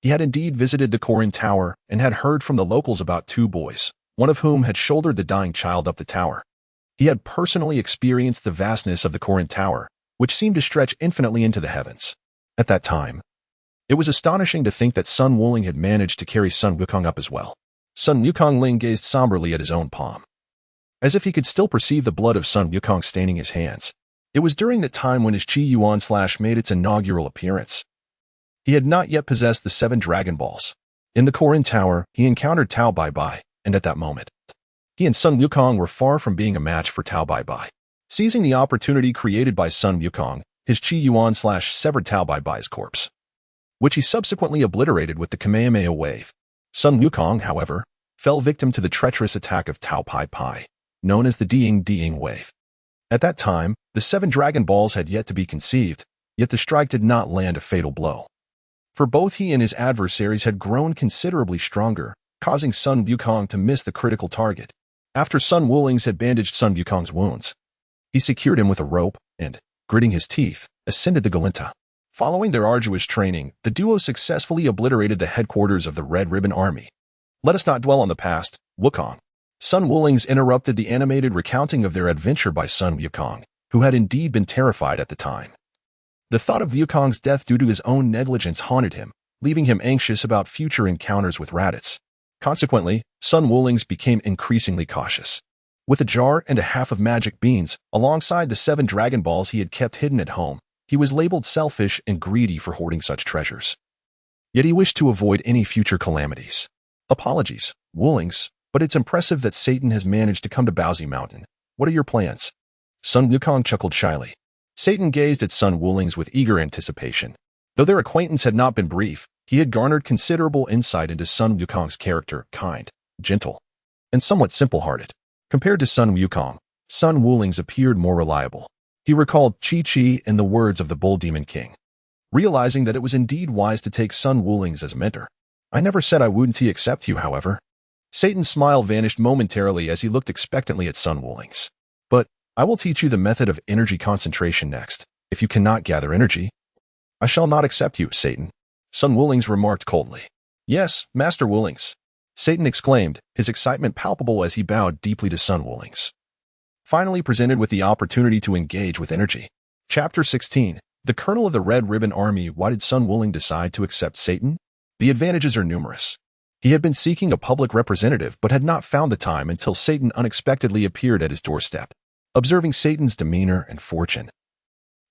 He had indeed visited the Korin Tower and had heard from the locals about two boys, one of whom had shouldered the dying child up the tower. He had personally experienced the vastness of the Korin Tower, which seemed to stretch infinitely into the heavens. At that time, it was astonishing to think that Sun Wuling had managed to carry Sun Wukong up as well. Sun Wukong Ling gazed somberly at his own palm, as if he could still perceive the blood of Sun Wukong staining his hands. It was during that time when his Chi Yuan Slash made its inaugural appearance. He had not yet possessed the 7 Dragon Balls. In the Korin Tower, he encountered Tao Bai Bai, and at that moment, he and Sun Wukong were far from being a match for Tao Bai Bai. Seizing the opportunity created by Sun Wukong, his Chi Yuan Slash severed Tao Bai Bai's corpse, which he subsequently obliterated with the Kamehameha wave. Sun Wukong, however, fell victim to the treacherous attack of Tao Pai Pai, known as the Ding wave. At that time, the 7 Dragon Balls had yet to be conceived, yet the strike did not land a fatal blow. For both he and his adversaries had grown considerably stronger, causing Sun Wukong to miss the critical target. After Sun Wulings had bandaged Sun Wukong's wounds, he secured him with a rope and, gritting his teeth, ascended the Galinta. Following their arduous training, the duo successfully obliterated the headquarters of the Red Ribbon Army. Let us not dwell on the past, Wukong. Sun Wulings interrupted the animated recounting of their adventure by Sun Wukong, who had indeed been terrified at the time. The thought of Wukong's death due to his own negligence haunted him, leaving him anxious about future encounters with Raditz. Consequently, Sun Wulings became increasingly cautious. With a jar and a half of magic beans, alongside the 7 Dragon Balls he had kept hidden at home, he was labeled selfish and greedy for hoarding such treasures. Yet he wished to avoid any future calamities. Apologies, Wulings, but it's impressive that Satan has managed to come to Bowsy Mountain. What are your plans? Sun Wukong chuckled shyly. Satan gazed at Sun Wulings with eager anticipation. Though their acquaintance had not been brief, he had garnered considerable insight into Sun Wukong's character, kind, gentle, and somewhat simple-hearted. Compared to Sun Wukong, Sun Wulings appeared more reliable. He recalled Chi-Chi and the words of the Bull Demon King, realizing that it was indeed wise to take Sun Wulings as mentor. I never said I wouldn't accept you, however. Satan's smile vanished momentarily as he looked expectantly at Sun Wulings. But I will teach you the method of energy concentration next. If you cannot gather energy, I shall not accept you, Satan. Sun Wulings remarked coldly. Yes, Master Wulings, Satan exclaimed, his excitement palpable as he bowed deeply to Sun Wulings, finally presented with the opportunity to engage with energy. Chapter 16. The Colonel of the Red Ribbon Army. Why did Sun Wuling decide to accept Satan? The advantages are numerous. He had been seeking a public representative but had not found the time until Satan unexpectedly appeared at his doorstep. Observing Satan's demeanor and fortune,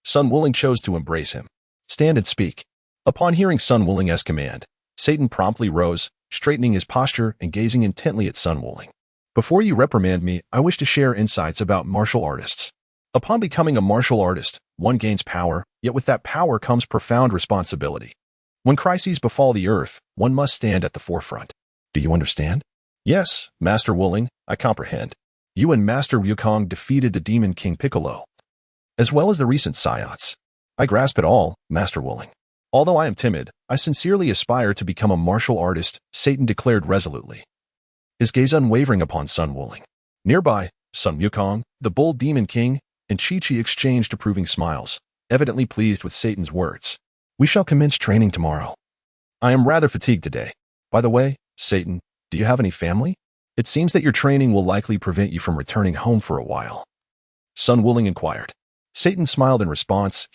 Sun Wuling chose to embrace him. Stand and speak. Upon hearing Sun Wuling's command, Satan promptly rose, straightening his posture and gazing intently at Sun Wuling. Before you reprimand me, I wish to share insights about martial artists. Upon becoming a martial artist, one gains power, yet with that power comes profound responsibility. When crises befall the earth, one must stand at the forefront. Do you understand? Yes, Master Wuling, I comprehend. You and Master Wukong defeated the Demon King Piccolo, as well as the recent Saiyans. I grasp it all, Master Wuling. Although I am timid, I sincerely aspire to become a martial artist, Satan declared resolutely, his gaze unwavering upon Sun Wuling. Nearby, Sun Wukong, the Bull Demon King, and Chi-Chi exchanged approving smiles, evidently pleased with Satan's words. We shall commence training tomorrow. I am rather fatigued today. By the way, Satan, do you have any family? It seems that your training will likely prevent you from returning home for a while. Sun Wuling inquired. Satan smiled in response.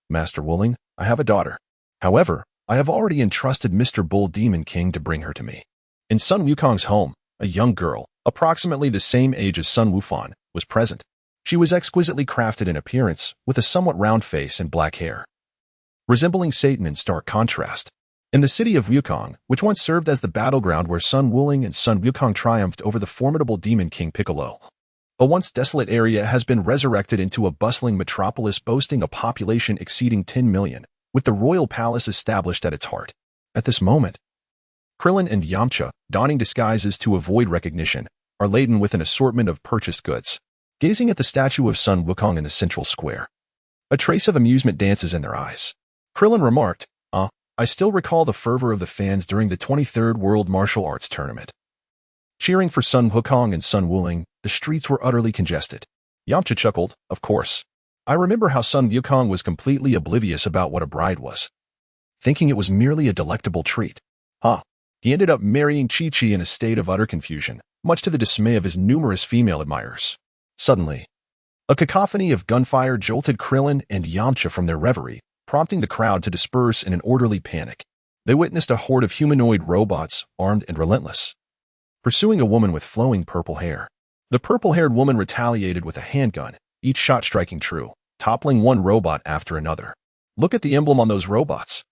Master Wuling, I have a daughter. However, I have already entrusted Mr. Bull Demon King to bring her to me. In Sun Wukong's home, a young girl, approximately the same age as Sun Wufan, was present. She was exquisitely crafted in appearance, with a somewhat round face and black hair, resembling Satan in stark contrast. In the city of Wukong, which once served as the battleground where Sun Wuling and Sun Wukong triumphed over the formidable Demon King Piccolo, A once desolate area has been resurrected into a bustling metropolis boasting a population exceeding 10 million, with the royal palace established at its heart. At this moment, Krillin and Yamcha, donning disguises to avoid recognition, are laden with an assortment of purchased goods, gazing at the statue of Sun Wukong in the central square. A trace of amusement dances in their eyes. Krillin remarked, I still recall the fervor of the fans during the 23rd World Martial Arts Tournament. Cheering for Sun Wukong and Sun Wuling, the streets were utterly congested. Yamcha chuckled, of course. I remember how Sun Wukong was completely oblivious about what a bride was, thinking it was merely a delectable treat. He ended up marrying Chi-Chi in a state of utter confusion, much to the dismay of his numerous female admirers. Suddenly, a cacophony of gunfire jolted Krillin and Yamcha from their reverie, prompting the crowd to disperse in an orderly panic. They witnessed a horde of humanoid robots, armed and relentless, pursuing a woman with flowing purple hair. The purple-haired woman retaliated with a handgun, each shot striking true, toppling one robot after another. Look at the emblem on those robots,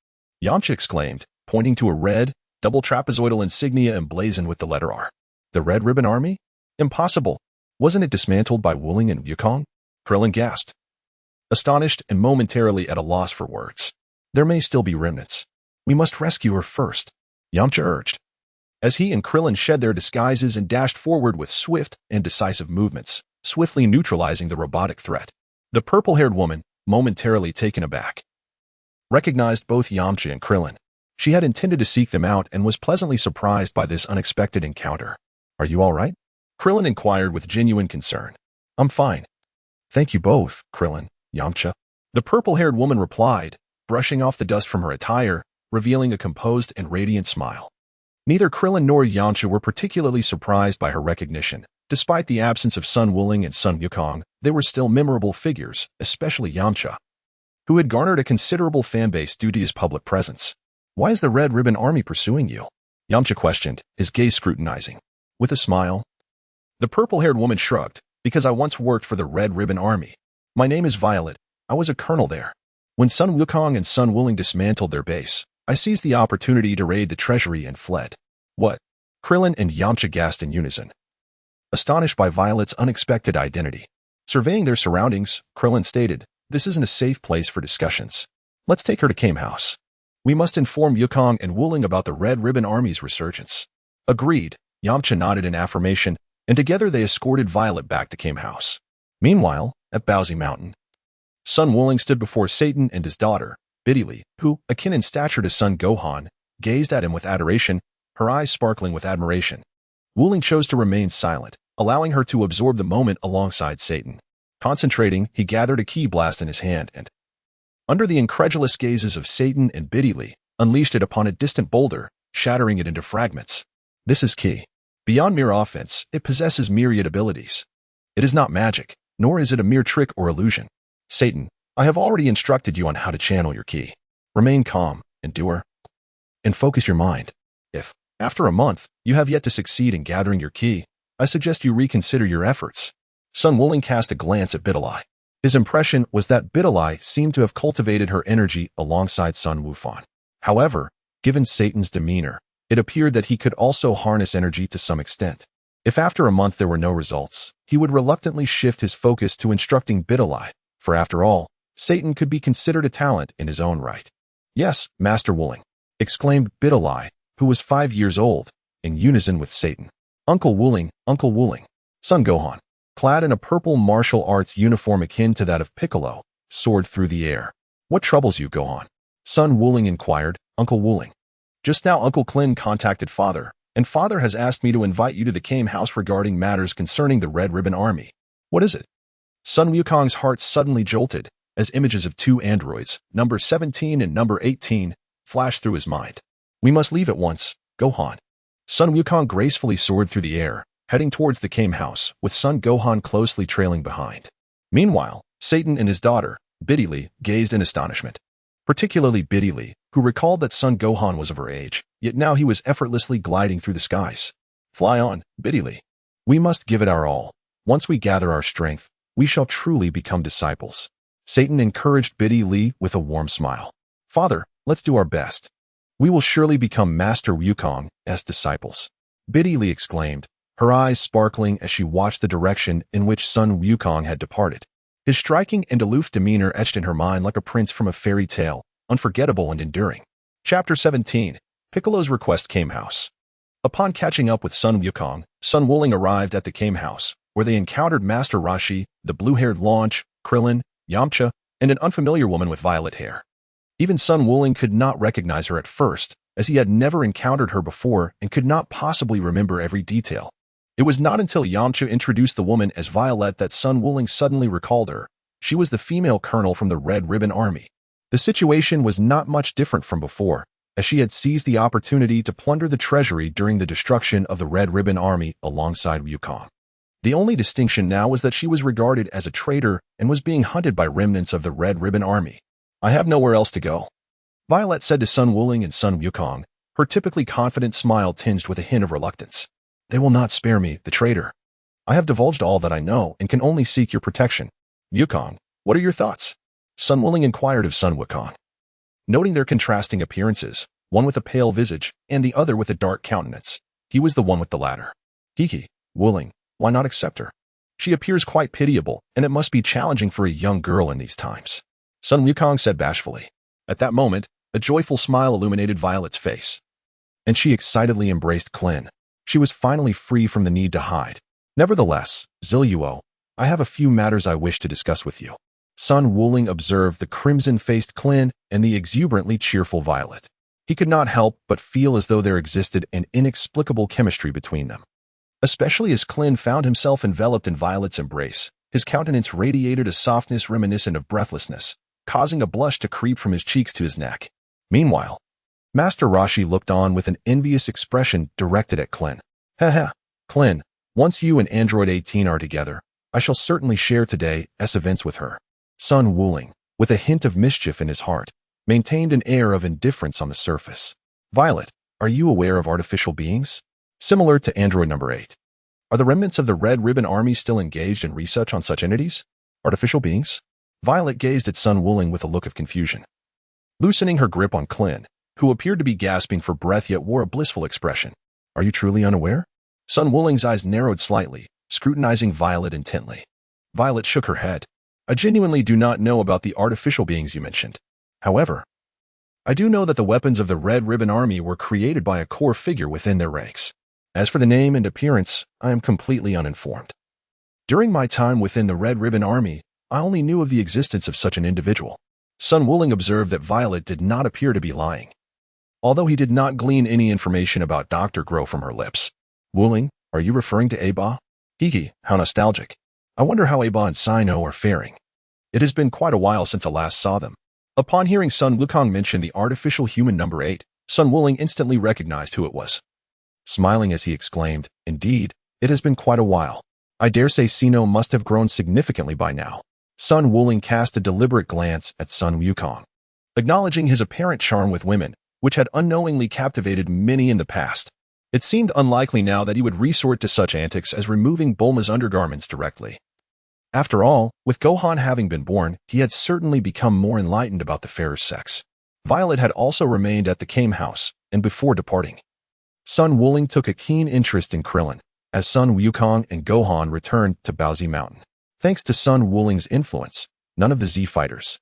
Yamcha exclaimed, pointing to a red, double trapezoidal insignia emblazoned with the letter R. The Red Ribbon Army? Impossible. Wasn't it dismantled by Wuling and Wukong? Krillin gasped, astonished and momentarily at a loss for words. There may still be remnants. We must rescue her first, Yamcha urged, as he and Krillin shed their disguises and dashed forward with swift and decisive movements, swiftly neutralizing the robotic threat. The purple-haired woman, momentarily taken aback, recognized both Yamcha and Krillin. She had intended to seek them out and was pleasantly surprised by this unexpected encounter. Are you all right? Krillin inquired with genuine concern. I'm fine. Thank you both, Krillin, Yamcha. The purple-haired woman replied, brushing off the dust from her attire, revealing a composed and radiant smile. Neither Krillin nor Yamcha were particularly surprised by her recognition. Despite the absence of Sun Wuling and Sun Wukong, they were still memorable figures, especially Yamcha, who had garnered a considerable fanbase due to his public presence. Why is the Red Ribbon Army pursuing you? Yamcha questioned, his gaze scrutinizing. With a smile, the purple-haired woman shrugged, because I once worked for the Red Ribbon Army. My name is Violet. I was a colonel there. When Sun Wukong and Sun Wuling dismantled their base, I seized the opportunity to raid the treasury and fled. What? Krillin and Yamcha gasped in unison, astonished by Violet's unexpected identity. Surveying their surroundings, Krillin stated, this isn't a safe place for discussions. Let's take her to Kame House. We must inform Wukong and Wuling about the Red Ribbon Army's resurgence. Agreed, Yamcha nodded in affirmation, and together they escorted Violet back to Kame House. Meanwhile, at Bowsy Mountain, Sun Wuling stood before Satan and his daughter, Biddy, who, akin in stature to son Gohan, gazed at him with adoration, her eyes sparkling with admiration. Wuling chose to remain silent, allowing her to absorb the moment alongside Satan. Concentrating, he gathered a ki blast in his hand and, under the incredulous gazes of Satan and Biddy, unleashed it upon a distant boulder, shattering it into fragments. This is ki. Beyond mere offense, it possesses myriad abilities. It is not magic, nor is it a mere trick or illusion. Satan, I have already instructed you on how to channel your ki. Remain calm, endure, and focus your mind. If, after a month, you have yet to succeed in gathering your ki, I suggest you reconsider your efforts. Sun Wuling cast a glance at Biddy. His impression was that Biddy seemed to have cultivated her energy alongside Sun Wufan. However, given Satan's demeanor, it appeared that he could also harness energy to some extent. If after a month there were no results, he would reluctantly shift his focus to instructing Biddy, for after all, Satan could be considered a talent in his own right. Yes, Master Wuling, exclaimed Biddy, who was 5 years old, in unison with Satan. Uncle Wuling, Son Gohan, clad in a purple martial arts uniform akin to that of Piccolo, soared through the air. What troubles you, Gohan? Son Wuling inquired, Uncle Wuling. Just now Uncle Klin contacted Father, and Father has asked me to invite you to the Kame House regarding matters concerning the Red Ribbon Army. What is it? Sun Wukong's heart suddenly jolted, as images of two androids, number 17 and number 18, flashed through his mind. We must leave at once, Gohan. Sun Wukong gracefully soared through the air, heading towards the Kame House, with son Gohan closely trailing behind. Meanwhile, Satan and his daughter, Biddy, gazed in astonishment. Particularly Biddy, who recalled that son Gohan was of her age, yet now he was effortlessly gliding through the skies. Fly on, Biddy. We must give it our all. Once we gather our strength, we shall truly become disciples. Satan encouraged Biddy with a warm smile. Father, let's do our best. We will surely become Master Wukong as disciples. Biddy exclaimed, her eyes sparkling as she watched the direction in which Sun Wukong had departed. His striking and aloof demeanor etched in her mind like a prince from a fairy tale, unforgettable and enduring. Chapter 17. Piccolo's Request Came House. Upon catching up with Sun Wukong, Sun Wuling arrived at the Came House, where they encountered Master Roshi, the blue-haired Launch, Krillin, Yamcha, and an unfamiliar woman with violet hair. Even Sun Wuling could not recognize her at first, as he had never encountered her before and could not possibly remember every detail. It was not until Yamcha introduced the woman as Violet that Sun Wuling suddenly recalled her. She was the female colonel from the Red Ribbon Army. The situation was not much different from before, as she had seized the opportunity to plunder the treasury during the destruction of the Red Ribbon Army alongside Wukong. The only distinction now was that she was regarded as a traitor and was being hunted by remnants of the Red Ribbon Army. "I have nowhere else to go," Violet said to Sun Wuling and Sun Wukong, her typically confident smile tinged with a hint of reluctance. "They will not spare me, the traitor. I have divulged all that I know and can only seek your protection. Wukong, what are your thoughts?" Sun Wuling inquired of Sun Wukong. Noting their contrasting appearances, one with a pale visage and the other with a dark countenance, he was the one with the latter. "Hiki, Wuling, why not accept her? She appears quite pitiable, and it must be challenging for a young girl in these times," Sun Wukong said bashfully. At that moment, a joyful smile illuminated Violet's face, and she excitedly embraced Klin. She was finally free from the need to hide. "Nevertheless, Ziluo, I have a few matters I wish to discuss with you." Sun Wuling observed the crimson-faced Klin and the exuberantly cheerful Violet. He could not help but feel as though there existed an inexplicable chemistry between them. Especially as Klin found himself enveloped in Violet's embrace, his countenance radiated a softness reminiscent of breathlessness, causing a blush to creep from his cheeks to his neck. Meanwhile, Master Roshi looked on with an envious expression directed at Klin. "Haha, Klin, once you and Android 18 are together, I shall certainly share today's events with her." Sun Wuling, with a hint of mischief in his heart, maintained an air of indifference on the surface. "Violet, are you aware of artificial beings? Similar to Android number 8. Are the remnants of the Red Ribbon Army still engaged in research on such entities? Artificial beings?" Violet gazed at Sun Wuling with a look of confusion. Loosening her grip on Klin, who appeared to be gasping for breath yet wore a blissful expression. "Are you truly unaware?" Sun Wuling's eyes narrowed slightly, scrutinizing Violet intently. Violet shook her head. "I genuinely do not know about the artificial beings you mentioned. However, I do know that the weapons of the Red Ribbon Army were created by a core figure within their ranks. As for the name and appearance, I am completely uninformed. During my time within the Red Ribbon Army, I only knew of the existence of such an individual." Sun Wuling observed that Violet did not appear to be lying, although he did not glean any information about Dr. Grow from her lips. "Wuling, are you referring to Aba? Hiki, how nostalgic. I wonder how Aba and Sino are faring. It has been quite a while since I last saw them." Upon hearing Sun Wukong mention the artificial human number 8, Sun Wuling instantly recognized who it was. Smiling as he exclaimed, "Indeed, it has been quite a while. I dare say Sino must have grown significantly by now." Sun Wuling cast a deliberate glance at Sun Wukong, acknowledging his apparent charm with women, which had unknowingly captivated many in the past. It seemed unlikely now that he would resort to such antics as removing Bulma's undergarments directly. After all, with Gohan having been born, he had certainly become more enlightened about the fairer sex. Violet had also remained at the Came House, and before departing, Sun Wuling took a keen interest in Krillin, as Sun Wukong and Gohan returned to Baozi Mountain. Thanks to Sun Wuling's influence, none of the Z fighters,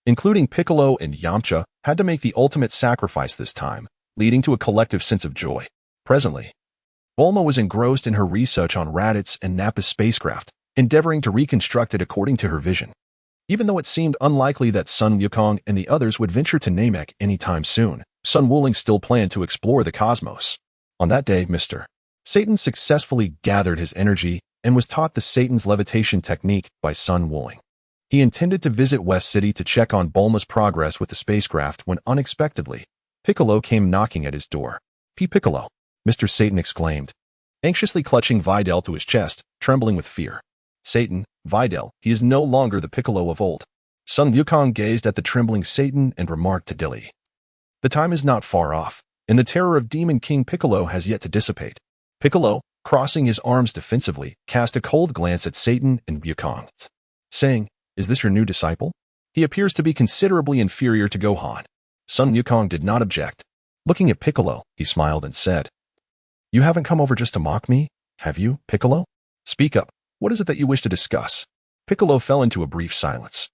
including Piccolo and Yamcha, had to make the ultimate sacrifice this time, leading to a collective sense of joy. Presently, Bulma was engrossed in her research on Raditz and Nappa's spacecraft, endeavoring to reconstruct it according to her vision. Even though it seemed unlikely that Sun Wukong and the others would venture to Namek anytime soon, Sun Wuling still planned to explore the cosmos. On that day, Mr. Satan successfully gathered his energy and was taught the Satan's levitation technique by Sun Wuling. He intended to visit West City to check on Bulma's progress with the spacecraft when unexpectedly, Piccolo came knocking at his door. "Piccolo," Mr. Satan exclaimed, anxiously clutching Videl to his chest, trembling with fear. "Satan, Videl, he is no longer the Piccolo of old." Sun Wukong gazed at the trembling Satan and remarked to Dilly, "The time is not far off, and the terror of Demon King Piccolo has yet to dissipate." Piccolo, crossing his arms defensively, cast a cold glance at Satan and Wukong, saying, "Is this your new disciple? He appears to be considerably inferior to Gohan." Sun Wukong did not object. Looking at Piccolo, he smiled and said, "You haven't come over just to mock me? Have you, Piccolo? Speak up. What is it that you wish to discuss? Piccolo fell into a brief silence,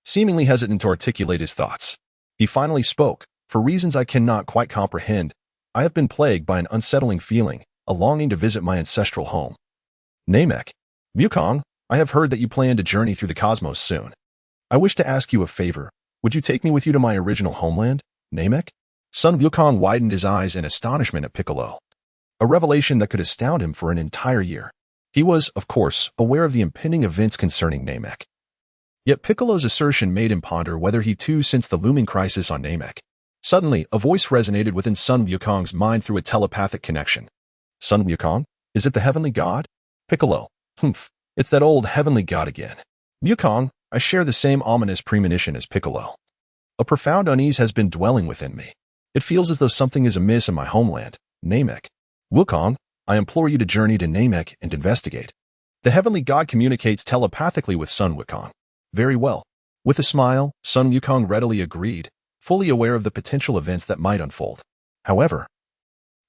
seemingly hesitant to articulate his thoughts. He finally spoke. For reasons I cannot quite comprehend, I have been plagued by an unsettling feeling, a longing to visit my ancestral home. Namek. Wukong, I have heard that you plan to journey through the cosmos soon. I wish to ask you a favor. Would you take me with you to my original homeland, Namek? Son Wukong widened his eyes in astonishment at Piccolo, a revelation that could astound him for an entire year. He was, of course, aware of the impending events concerning Namek. Yet Piccolo's assertion made him ponder whether he too sensed the looming crisis on Namek. Suddenly, a voice resonated within Son Wukong's mind through a telepathic connection. Son Wukong? Is it the heavenly god? Piccolo. Humph. It's that old heavenly god again. Wukong, I share the same ominous premonition as Piccolo. A profound unease has been dwelling within me. It feels as though something is amiss in my homeland, Namek. Wukong, I implore you to journey to Namek and investigate. The heavenly god communicates telepathically with Son Wukong. Very well. With a smile, Son Wukong readily agreed, fully aware of the potential events that might unfold. However,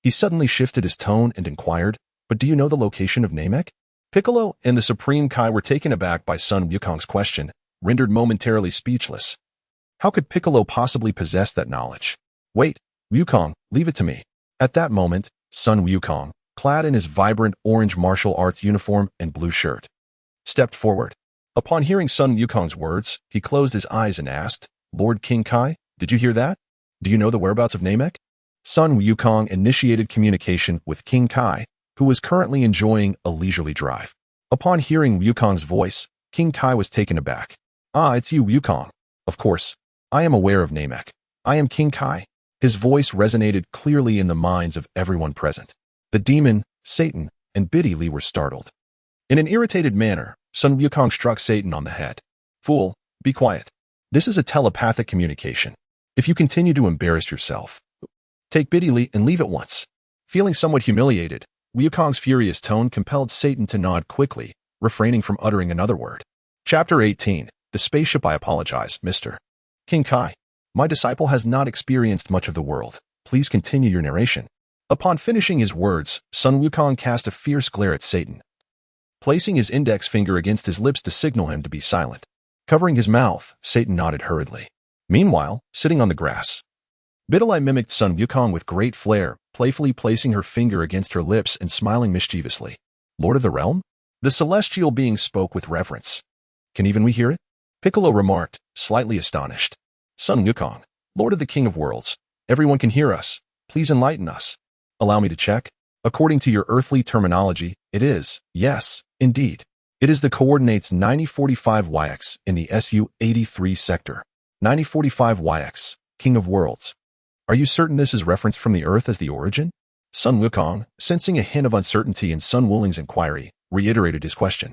he suddenly shifted his tone and inquired, but do you know the location of Namek? Piccolo and the Supreme Kai were taken aback by Son Wukong's question, rendered momentarily speechless. How could Piccolo possibly possess that knowledge? Wait, Wukong, leave it to me. At that moment, Son Wukong, clad in his vibrant orange martial arts uniform and blue shirt, stepped forward. Upon hearing Son Wukong's words, he closed his eyes and asked, Lord King Kai, did you hear that? Do you know the whereabouts of Namek? Son Wukong initiated communication with King Kai, who was currently enjoying a leisurely drive. Upon hearing Wukong's voice, King Kai was taken aback. Ah, it's you, Wukong. Of course, I am aware of Namek. I am King Kai. His voice resonated clearly in the minds of everyone present. The demon, Satan, and Biddy Lee were startled. In an irritated manner, Son Wukong struck Satan on the head. Fool, be quiet. This is a telepathic communication. If you continue to embarrass yourself, take Biddy Lee and leave at once. Feeling somewhat humiliated, Wukong's furious tone compelled Satan to nod quickly, refraining from uttering another word. Chapter 18. The Spaceship. I apologize, Mr. King Kai. My disciple has not experienced much of the world. Please continue your narration. Upon finishing his words, Son Wukong cast a fierce glare at Satan, placing his index finger against his lips to signal him to be silent. Covering his mouth, Satan nodded hurriedly. Meanwhile, sitting on the grass, Biddy Lee mimicked Son Wukong with great flair, playfully placing her finger against her lips and smiling mischievously. Lord of the Realm? The celestial being spoke with reverence. Can even we hear it? Piccolo remarked, slightly astonished. Son Wukong, Lord of the King of Worlds, everyone can hear us. Please enlighten us. Allow me to check. According to your earthly terminology, it is, yes, indeed. It is the coordinates 9045YX in the SU-83 sector. 9045YX, King of Worlds. Are you certain this is referenced from the Earth as the origin? Son Wukong, sensing a hint of uncertainty in Sun Wuling's inquiry, reiterated his question.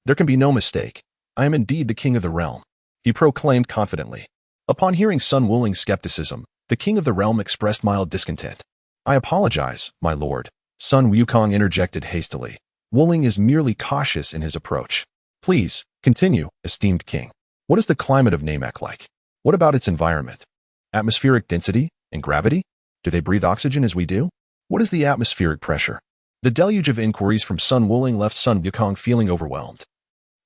There can be no mistake. I am indeed the King of the Realm, he proclaimed confidently. Upon hearing Sun Wuling's skepticism, the King of the Realm expressed mild discontent. I apologize, my lord. Son Wukong interjected hastily. Wuling is merely cautious in his approach. Please, continue, esteemed king. What is the climate of Namek like? What about its environment? Atmospheric density and gravity? Do they breathe oxygen as we do? What is the atmospheric pressure? The deluge of inquiries from Sun Wuling left Son Wukong feeling overwhelmed.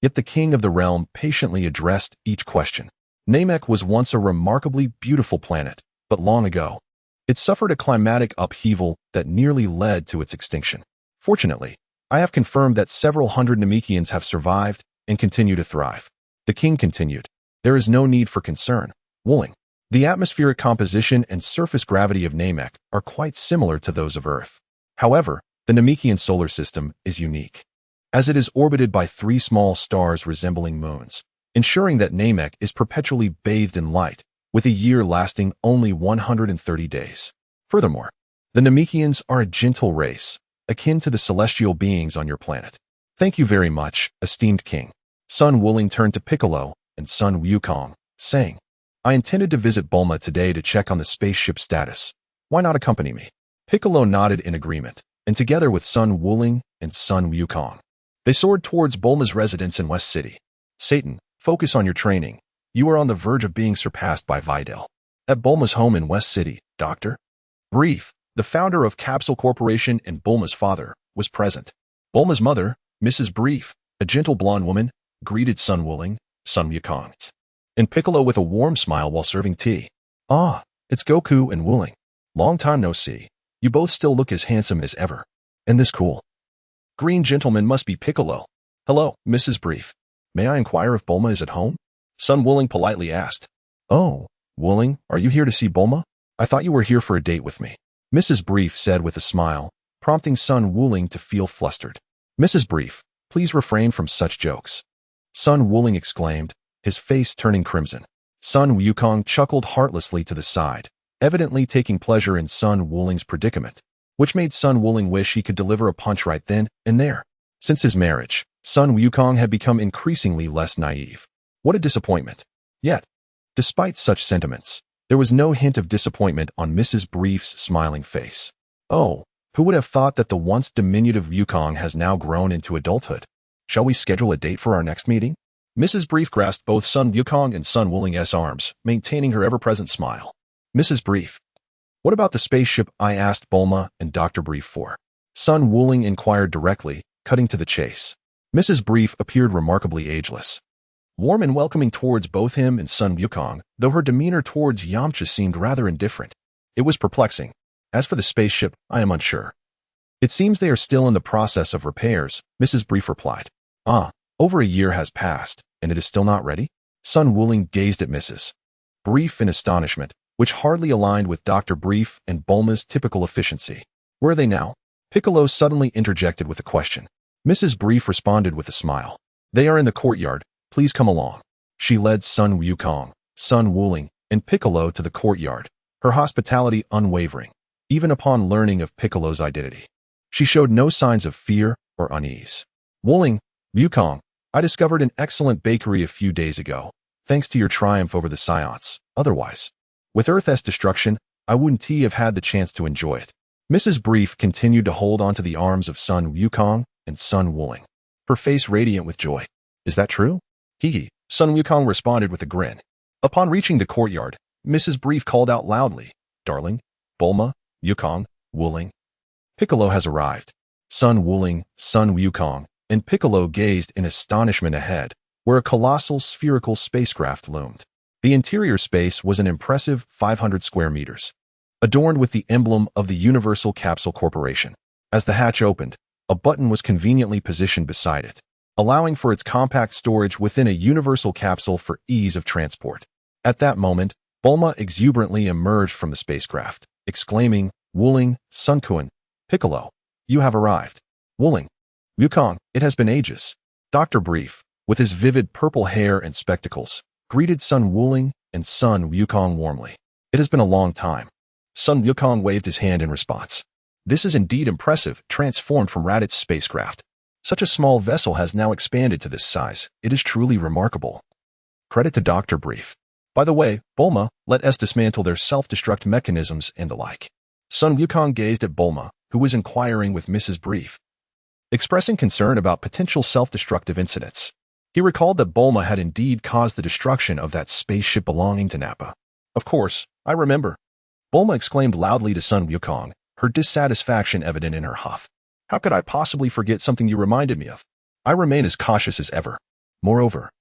Yet the king of the realm patiently addressed each question. Namek was once a remarkably beautiful planet, but long ago, it suffered a climatic upheaval that nearly led to its extinction. Fortunately, I have confirmed that several hundred Namekians have survived and continue to thrive. The king continued. There is no need for concern, Wuling. The atmospheric composition and surface gravity of Namek are quite similar to those of Earth. However, the Namekian solar system is unique, as it is orbited by 3 small stars resembling moons, ensuring that Namek is perpetually bathed in light, with a year lasting only 130 days. Furthermore, the Namekians are a gentle race, akin to the celestial beings on your planet. Thank you very much, esteemed king. Son Wuling turned to Piccolo and Son Wukong, saying, I intended to visit Bulma today to check on the spaceship status. Why not accompany me? Piccolo nodded in agreement, and together with Son Wuling and Son Wukong, they soared towards Bulma's residence in West City. Satan, focus on your training. You are on the verge of being surpassed by Videl. At Bulma's home in West City, Dr. Brief, the founder of Capsule Corporation and Bulma's father, was present. Bulma's mother, Mrs. Brief, a gentle blonde woman, greeted Sun Wuling, Sun Wukong, and Piccolo with a warm smile while serving tea. "Ah, it's Goku and Wuling. Long time no see. You both still look as handsome as ever. And this cool green gentleman must be Piccolo. Hello, Mrs. Brief. May I inquire if Bulma is at home?" Sun Wuling politely asked. "Oh, Wuling, are you here to see Bulma? I thought you were here for a date with me," Mrs. Brief said with a smile, prompting Sun Wuling to feel flustered. "Mrs. Brief, please refrain from such jokes," Sun Wuling exclaimed, his face turning crimson. Sun Wukong chuckled heartlessly to the side, evidently taking pleasure in Sun Wuling's predicament, which made Sun Wuling wish he could deliver a punch right then and there. Since his marriage, Sun Wukong had become increasingly less naive. What a disappointment. Yet, despite such sentiments, there was no hint of disappointment on Mrs. Brief's smiling face. Oh, who would have thought that the once diminutive Wukong has now grown into adulthood? Shall we schedule a date for our next meeting? Mrs. Brief grasped both Sun Wukong and Sun Wuling's arms, maintaining her ever-present smile. "Mrs. Brief, what about the spaceship I asked Bulma and Dr. Brief for?" Sun Wuling inquired directly, cutting to the chase. Mrs. Brief appeared remarkably ageless, warm and welcoming towards both him and Sun Wukong, though her demeanor towards Yamcha seemed rather indifferent. It was perplexing. As for the spaceship, I am unsure. It seems they are still in the process of repairs, Mrs. Brief replied. "Ah, over a year has passed, and it is still not ready?" Sun Wuling gazed at Mrs. Brief in astonishment, which hardly aligned with Dr. Brief and Bulma's typical efficiency. "Where are they now?" Piccolo suddenly interjected with a question. Mrs. Brief responded with a smile. "They are in the courtyard. Please come along." She led Sun Wukong, Sun Wuling, and Piccolo to the courtyard, her hospitality unwavering, even upon learning of Piccolo's identity. She showed no signs of fear or unease. "Wuling, Wukong, I discovered an excellent bakery a few days ago, thanks to your triumph over the Saiyans. Otherwise, with Earth's destruction, I wouldn't have had the chance to enjoy it." Mrs. Brief continued to hold onto the arms of Sun Wukong and Sun Wuling, her face radiant with joy. "Is that true?" "Hee," Sun Wukong responded with a grin. Upon reaching the courtyard, Mrs. Brief called out loudly, "Darling, Bulma, Wukong, Wuling. Piccolo has arrived." Sun Wuling, Sun Wukong, and Piccolo gazed in astonishment ahead, where a colossal spherical spacecraft loomed. The interior space was an impressive 500 square meters, adorned with the emblem of the Universal Capsule Corporation. As the hatch opened, a button was conveniently positioned beside it, allowing for its compact storage within a universal capsule for ease of transport. At that moment, Bulma exuberantly emerged from the spacecraft, exclaiming, "Wuling, Sun-kun, Piccolo, you have arrived. Wuling, Wukong, it has been ages." Dr. Brief, with his vivid purple hair and spectacles, greeted Sun Wuling and Sun Wukong warmly. "It has been a long time." Sun Wukong waved his hand in response. "This is indeed impressive, transformed from Raditz spacecraft. Such a small vessel has now expanded to this size. It is truly remarkable." Credit to Dr. Brief. "By the way, Bulma, let us dismantle their self-destruct mechanisms and the like." Sun Wukong gazed at Bulma, who was inquiring with Mrs. Brief, expressing concern about potential self-destructive incidents. He recalled that Bulma had indeed caused the destruction of that spaceship belonging to Nappa. "Of course, I remember." Bulma exclaimed loudly to Sun Wukong, her dissatisfaction evident in her huff. "How could I possibly forget something you reminded me of? I remain as cautious as ever. Moreover,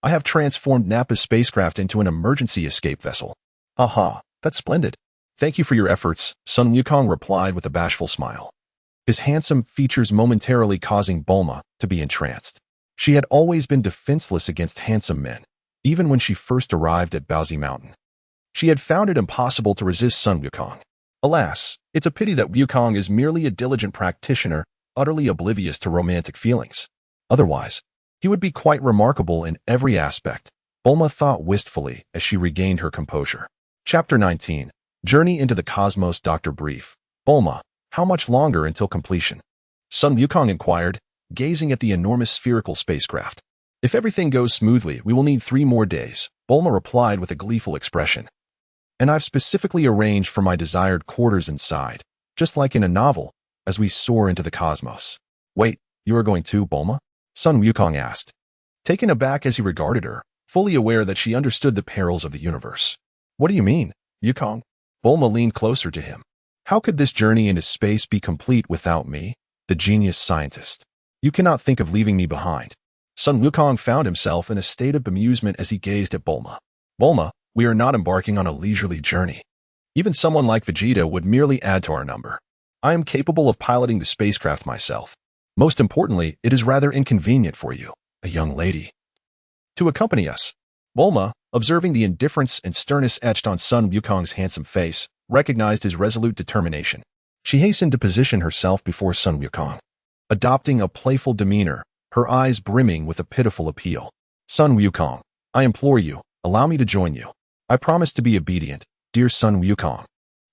I have transformed Nappa's spacecraft into an emergency escape vessel." "Aha, that's splendid. Thank you for your efforts," Sun Wukong replied with a bashful smile, his handsome features momentarily causing Bulma to be entranced. She had always been defenseless against handsome men, even when she first arrived at Baozi Mountain. She had found it impossible to resist Sun Wukong. Alas, it's a pity that Wukong is merely a diligent practitioner, utterly oblivious to romantic feelings. Otherwise, he would be quite remarkable in every aspect, Bulma thought wistfully as she regained her composure. Chapter 19. Journey into the Cosmos. Dr. Brief. "Bulma, how much longer until completion?" Sun Wukong inquired, gazing at the enormous spherical spacecraft. "If everything goes smoothly, we will need 3 more days," Bulma replied with a gleeful expression. "And I've specifically arranged for my desired quarters inside, just like in a novel, as we soar into the cosmos." "Wait, you are going too, Bulma?" Sun Wukong asked, taken aback as he regarded her, fully aware that she understood the perils of the universe. "What do you mean, Wukong?" Bulma leaned closer to him. "How could this journey into space be complete without me?" the genius scientist. You cannot think of leaving me behind. Sun Wukong found himself in a state of bemusement as he gazed at Bulma. Bulma, we are not embarking on a leisurely journey. Even someone like Vegeta would merely add to our number. I am capable of piloting the spacecraft myself. Most importantly, it is rather inconvenient for you, a young lady, to accompany us. Bulma, observing the indifference and sternness etched on Sun Wukong's handsome face, recognized his resolute determination. She hastened to position herself before Sun Wukong, adopting a playful demeanor, her eyes brimming with a pitiful appeal. Sun Wukong, I implore you, allow me to join you. I promise to be obedient, dear Sun Wukong.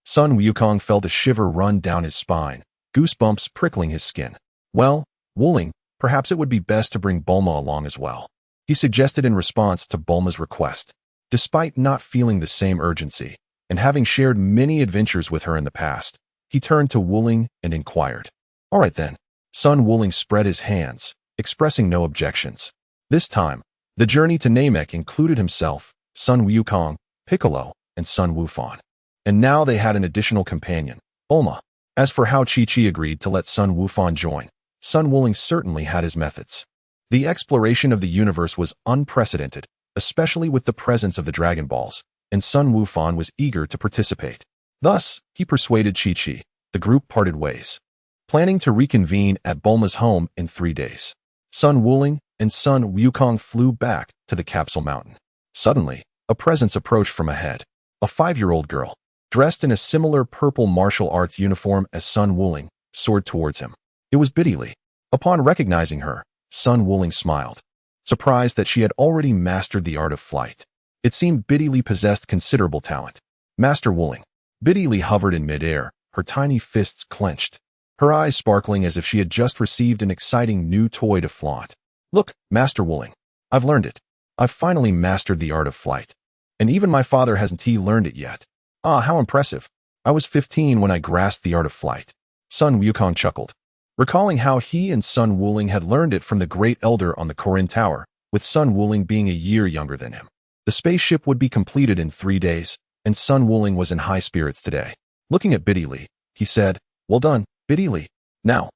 Sun Wukong felt a shiver run down his spine, goosebumps prickling his skin. Well, Wuling, perhaps it would be best to bring Bulma along as well, he suggested in response to Bulma's request. Despite not feeling the same urgency, and having shared many adventures with her in the past, he turned to Wuling and inquired. All right then. Sun Wuling spread his hands, expressing no objections. This time, the journey to Namek included himself, Sun Wukong, Piccolo, and Sun Wufan. And now they had an additional companion, Bulma. As for how Chi-Chi agreed to let Sun Wufan join, Sun Wuling certainly had his methods. The exploration of the universe was unprecedented, especially with the presence of the Dragon Balls, and Sun Wufan was eager to participate. Thus, he persuaded Chi-Chi. The group parted ways, planning to reconvene at Bulma's home in 3 days. Sun Wuling and Sun Wukong flew back to the Capsule Mountain. Suddenly, a presence approached from ahead. A 5-year-old girl, dressed in a similar purple martial arts uniform as Sun Wuling, soared towards him. It was Biddy Li. Upon recognizing her, Sun Wuling smiled, surprised that she had already mastered the art of flight. It seemed Biddy Li possessed considerable talent. Master Wuling. Biddy Li hovered in midair, her tiny fists clenched, her eyes sparkling as if she had just received an exciting new toy to flaunt. Look, Master Wuling, I've learned it. I've finally mastered the art of flight. And even my father hasn't learned it yet. Ah, how impressive. I was 15 when I grasped the art of flight. Sun Wukong chuckled, recalling how he and Sun Wuling had learned it from the great elder on the Korin Tower, with Sun Wuling being a year younger than him. The spaceship would be completed in 3 days, and Sun Wuling was in high spirits today. Looking at Biddy Li, he said, Well done, Biddy Li. Now,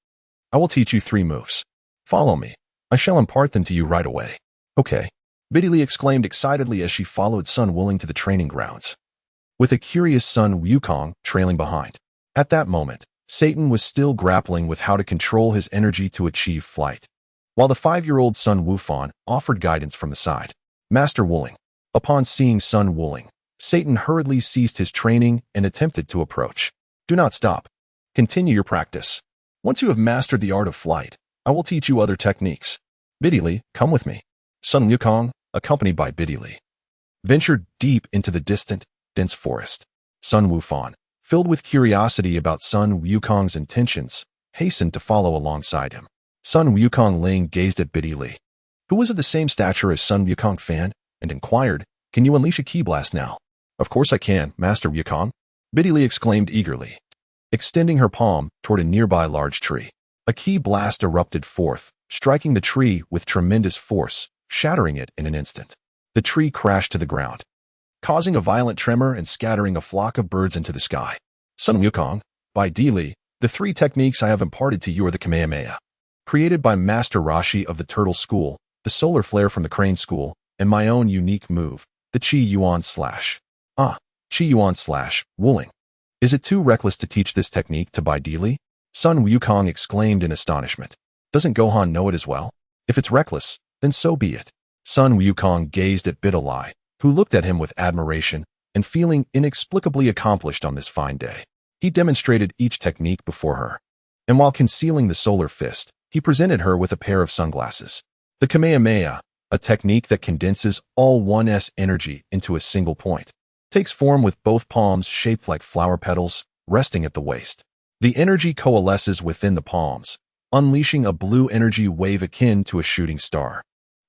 I will teach you 3 moves. Follow me. I shall impart them to you right away. Okay. Biddy Li exclaimed excitedly as she followed Sun Wuling to the training grounds, with a curious Sun Wukong trailing behind. At that moment, Satan was still grappling with how to control his energy to achieve flight, while the 5-year-old Sun Wufan offered guidance from the side. Master Wuling. Upon seeing Sun Wuling, Satan hurriedly ceased his training and attempted to approach. Do not stop. Continue your practice. Once you have mastered the art of flight, I will teach you other techniques. Biddy Li, come with me. Sun Wukong, accompanied by Biddy Li, ventured deep into the distant, dense forest. Sun Wufan, filled with curiosity about Sun Wukong's intentions, hastened to follow alongside him. Sun Wukong Ling gazed at Biddy Li, who was of the same stature as Sun Wukong Fan, and inquired, Can you unleash a ki blast now? Of course I can, Master Wukong. Biddy Li exclaimed eagerly, extending her palm toward a nearby large tree. A ki blast erupted forth, striking the tree with tremendous force, shattering it in an instant. The tree crashed to the ground, causing a violent tremor and scattering a flock of birds into the sky. Sun Wukong, by Biddy Li, the 3 techniques I have imparted to you are the Kamehameha, created by Master Rashi of the Turtle School, the Solar Flare from the Crane School, and my own unique move, the Chi Yuan Slash. Chi Yuan Slash, Wuling. Is it too reckless to teach this technique to Biddy Li? Sun Wukong exclaimed in astonishment. Doesn't Gohan know it as well? If it's reckless, then so be it. Sun Wukong gazed at Biddy Li, who looked at him with admiration and feeling inexplicably accomplished on this fine day. He demonstrated each technique before her, and while concealing the solar fist, he presented her with a pair of sunglasses. The Kamehameha, a technique that condenses all 1's energy into a single point, takes form with both palms shaped like flower petals, resting at the waist. The energy coalesces within the palms, unleashing a blue energy wave akin to a shooting star,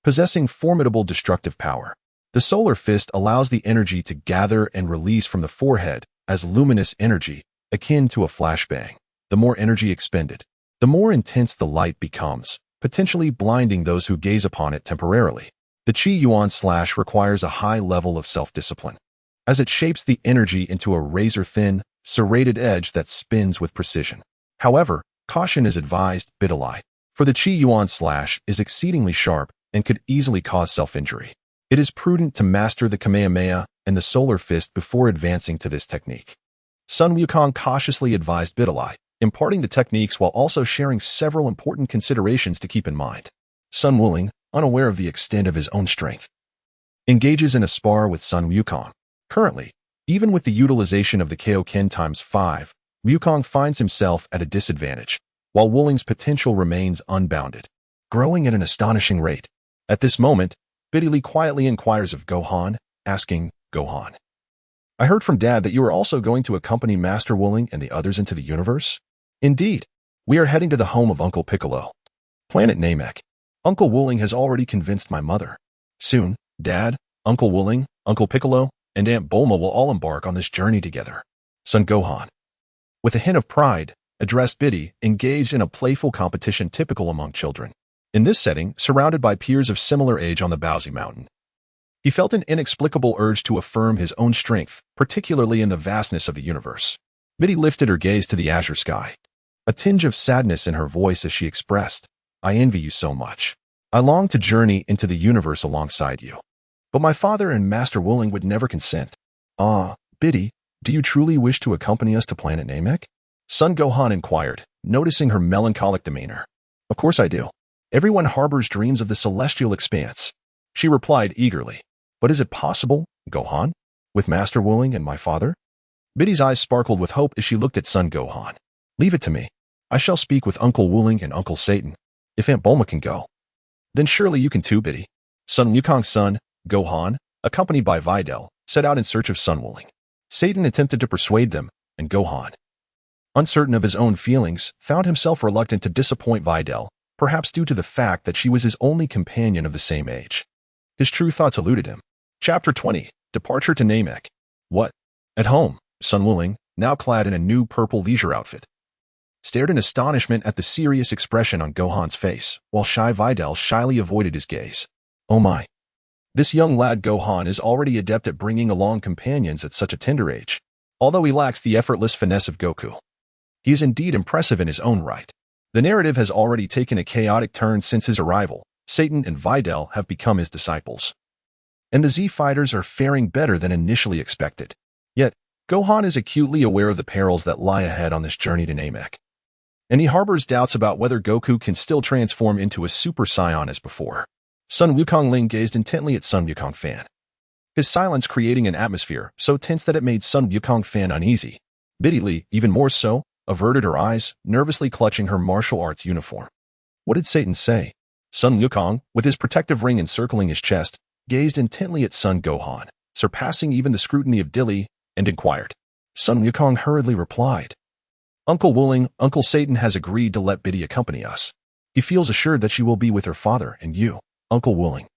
possessing formidable destructive power. The solar fist allows the energy to gather and release from the forehead as luminous energy, akin to a flashbang. The more energy expended, the more intense the light becomes, potentially blinding those who gaze upon it temporarily. The Chi Yuan Slash requires a high level of self-discipline, as it shapes the energy into a razor-thin, serrated edge that spins with precision. However, Caution is advised, Bidalai, for the Chi Yuan slash is exceedingly sharp and could easily cause self-injury. It is prudent to master the Kamehameha and the Solar Fist before advancing to this technique. Sun Wukong cautiously advised Bidalai, imparting the techniques while also sharing several important considerations to keep in mind. Sun Wuling, unaware of the extent of his own strength, engages in a spar with Sun Wukong. Currently, even with the utilization of the Kaioken ×5, Wukong finds himself at a disadvantage, while Wuling's potential remains unbounded, growing at an astonishing rate. At this moment, Bidalai quietly inquires of Gohan, asking, Gohan, I heard from Dad that you are also going to accompany Master Wuling and the others into the universe? Indeed. We are heading to the home of Uncle Piccolo, planet Namek. Uncle Wuling has already convinced my mother. Soon, Dad, Uncle Wuling, Uncle Piccolo, and Aunt Bulma will all embark on this journey together. Son Gohan, with a hint of pride, addressed Biddy, engaged in a playful competition typical among children. In this setting, surrounded by peers of similar age on the Bowsy Mountain, he felt an inexplicable urge to affirm his own strength, particularly in the vastness of the universe. Biddy lifted her gaze to the azure sky, a tinge of sadness in her voice as she expressed, I envy you so much. I long to journey into the universe alongside you. But my father and Master Wuling would never consent. Ah, Biddy, do you truly wish to accompany us to planet Namek? Son Gohan inquired, noticing her melancholic demeanor. Of course I do. Everyone harbors dreams of the celestial expanse. She replied eagerly. But is it possible, Gohan? With Master Wuling and my father? Biddy's eyes sparkled with hope as she looked at Son Gohan. Leave it to me. I shall speak with Uncle Wuling and Uncle Satan. If Aunt Bulma can go, then surely you can too, Biddy. Sun Wukong's son, Gohan, accompanied by Videl, set out in search of Sun Wuling. Satan attempted to persuade them, and Gohan, uncertain of his own feelings, found himself reluctant to disappoint Videl, perhaps due to the fact that she was his only companion of the same age. His true thoughts eluded him. Chapter 20, Departure to Namek. What? At home, Sun Wuling, now clad in a new purple leisure outfit, stared in astonishment at the serious expression on Gohan's face, while shy Videl shyly avoided his gaze. Oh my. This young lad Gohan is already adept at bringing along companions at such a tender age. Although he lacks the effortless finesse of Goku, he is indeed impressive in his own right. The narrative has already taken a chaotic turn since his arrival. Satan and Videl have become his disciples, and the Z-Fighters are faring better than initially expected. Yet, Gohan is acutely aware of the perils that lie ahead on this journey to Namek, and he harbors doubts about whether Goku can still transform into a Super Saiyan as before. Sun Wukong Ling gazed intently at Sun Wukong Fan, his silence creating an atmosphere so tense that it made Sun Wukong Fan uneasy. Biddy Lee, even more so, averted her eyes, nervously clutching her martial arts uniform. What did Satan say? Sun Wukong, with his protective ring encircling his chest, gazed intently at Son Gohan, surpassing even the scrutiny of Dilly, and inquired. Sun Wukong hurriedly replied, Uncle Wuling, Uncle Satan has agreed to let Biddy accompany us. He feels assured that she will be with her father and you, Uncle Wuling.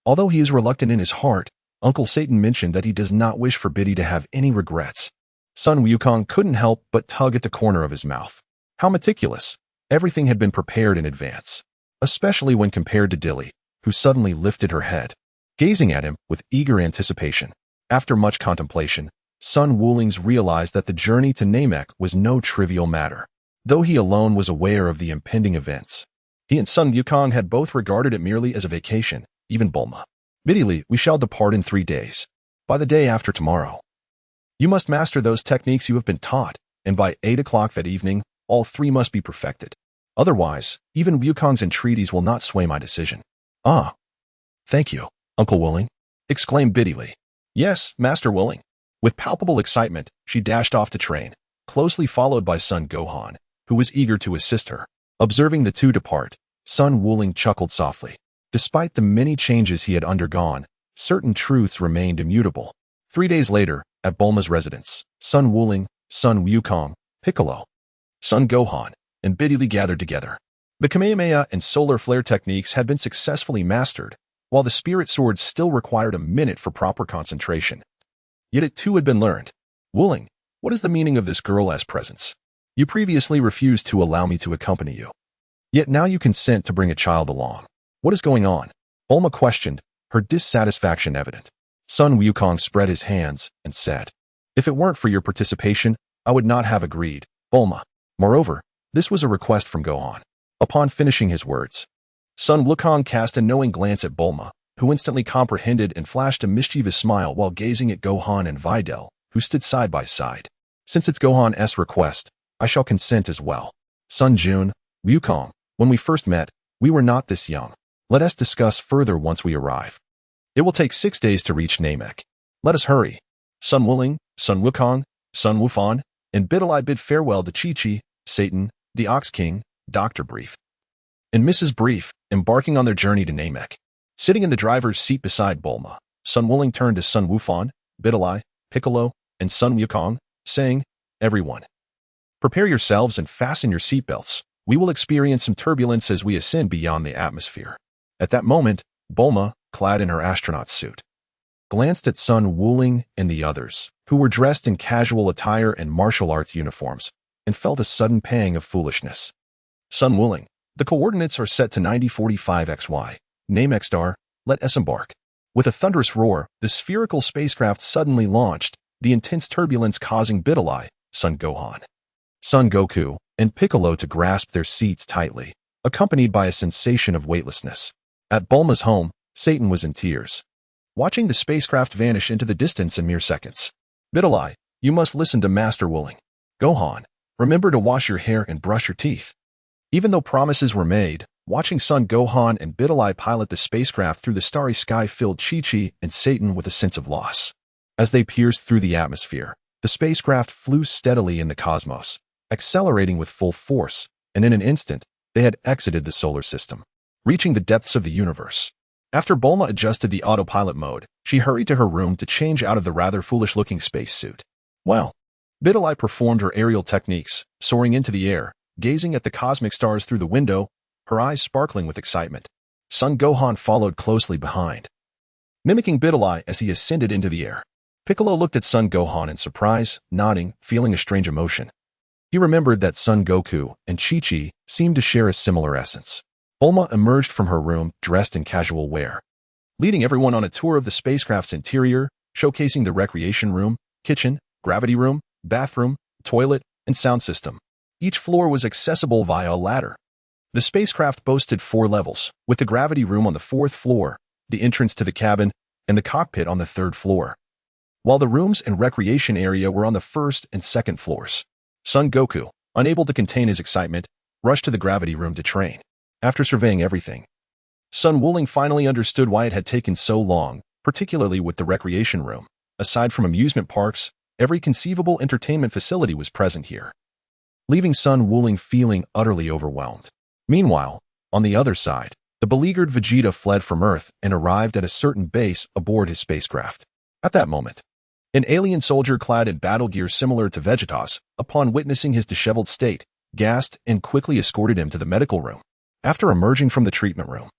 Although he is reluctant in his heart, Uncle Satan mentioned that he does not wish for Biddy to have any regrets. Sun Wukong couldn't help but tug at the corner of his mouth. How meticulous. Everything had been prepared in advance, especially when compared to Dilly, who suddenly lifted her head, gazing at him with eager anticipation. After much contemplation, Sun Wulings realized that the journey to Namek was no trivial matter. Though he alone was aware of the impending events, he and Sun Wukong had both regarded it merely as a vacation, even Bulma. Biddy, we shall depart in 3 days. By the day after tomorrow, you must master those techniques you have been taught, and by 8 o'clock that evening, all 3 must be perfected. Otherwise, even Wukong's entreaties will not sway my decision. Ah. Thank you, Uncle Wuling, exclaimed Biddy. Yes, Master Wuling. With palpable excitement, she dashed off to train, closely followed by Son Gohan, who was eager to assist her. Observing the two depart, Sun Wuling chuckled softly. Despite the many changes he had undergone, certain truths remained immutable. 3 days later, at Bulma's residence, Sun Wuling, Sun Wukong, Piccolo, Son Gohan, and Biddy gathered together. The Kamehameha and Solar Flare techniques had been successfully mastered, while the Spirit Sword still required a minute for proper concentration. Yet it too had been learned. Wuling, what is the meaning of this girl-ass presence? You previously refused to allow me to accompany you. Yet now you consent to bring a child along. What is going on? Bulma questioned, her dissatisfaction evident. Sun Wukong spread his hands and said, If it weren't for your participation, I would not have agreed, Bulma. Moreover, This was a request from Gohan. Upon finishing his words, Sun Wukong cast a knowing glance at Bulma, who instantly comprehended and flashed a mischievous smile while gazing at Gohan and Videl, who stood side by side. Since it's Gohan's request, I shall consent as well. Sun Jun, Wukong, when we first met, we were not this young. Let us discuss further once we arrive. It will take 6 days to reach Namek. Let us hurry. Sun Wuling, Sun Wukong, Sun Wufan, and Bidalai bid farewell to Chi-Chi, Satan, the Ox King, Dr. Brief, and Mrs. Brief, embarking on their journey to Namek. Sitting in the driver's seat beside Bulma, Sun Wuling turned to Sun Wufan, Bidalai, Piccolo, and Sun Wukong, saying, "Everyone, prepare yourselves and fasten your seatbelts. We will experience some turbulence as we ascend beyond the atmosphere." At that moment, Bulma, clad in her astronaut suit, glanced at Sun Wuling and the others, who were dressed in casual attire and martial arts uniforms, and felt a sudden pang of foolishness. Sun Wuling, the coordinates are set to 9045 XY. Namek star, let us embark. With a thunderous roar, the spherical spacecraft suddenly launched, the intense turbulence causing Bidalai, Son Gohan, Son Goku, and Piccolo to grasp their seats tightly, accompanied by a sensation of weightlessness. At Bulma's home, Satan was in tears, watching the spacecraft vanish into the distance in mere seconds. Bidalai, you must listen to Master Wuling. Gohan, remember to wash your hair and brush your teeth. Even though promises were made, watching Son Gohan and Bidalai pilot the spacecraft through the starry sky filled Chi-Chi and Satan with a sense of loss. As they pierced through the atmosphere, the spacecraft flew steadily in the cosmos, accelerating with full force, and in an instant, they had exited the solar system, reaching the depths of the universe. After Bulma adjusted the autopilot mode, she hurried to her room to change out of the rather foolish-looking spacesuit. Well, Bidalai performed her aerial techniques, soaring into the air, gazing at the cosmic stars through the window, her eyes sparkling with excitement. Son Gohan followed closely behind, mimicking Bidalai as he ascended into the air. Piccolo looked at Son Gohan in surprise, nodding, feeling a strange emotion. He remembered that Son Goku and Chi-Chi seemed to share a similar essence. Bulma emerged from her room dressed in casual wear, leading everyone on a tour of the spacecraft's interior, showcasing the recreation room, kitchen, gravity room, bathroom, toilet, and sound system. Each floor was accessible via a ladder. The spacecraft boasted 4 levels, with the gravity room on the 4th floor, the entrance to the cabin, and the cockpit on the 3rd floor, while the rooms and recreation area were on the 1st and 2nd floors. Son Goku, unable to contain his excitement, rushed to the gravity room to train. After surveying everything, Sun Wuling finally understood why it had taken so long, particularly with the recreation room. Aside from amusement parks, every conceivable entertainment facility was present here, leaving Sun Wuling feeling utterly overwhelmed. Meanwhile, on the other side, the beleaguered Vegeta fled from Earth and arrived at a certain base aboard his spacecraft. At that moment, an alien soldier clad in battle gear similar to Vegeta's, upon witnessing his disheveled state, gasped and quickly escorted him to the medical room. After emerging from the treatment room,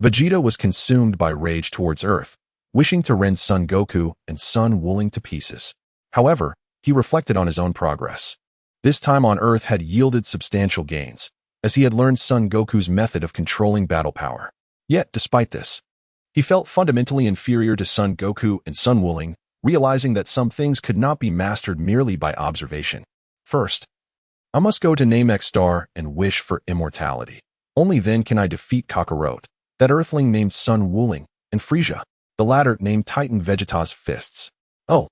Vegeta was consumed by rage towards Earth, wishing to rend Son Goku and Son Wuling to pieces. However, he reflected on his own progress. This time on Earth had yielded substantial gains, as he had learned Son Goku's method of controlling battle power. Yet, despite this, he felt fundamentally inferior to Son Goku and Son Wuling, realizing that some things could not be mastered merely by observation. First, I must go to Namek Star and wish for immortality. Only then can I defeat Kakarot, that earthling named Son Wuling, and Frieza, the latter named Titan Vegeta's fists. Oh,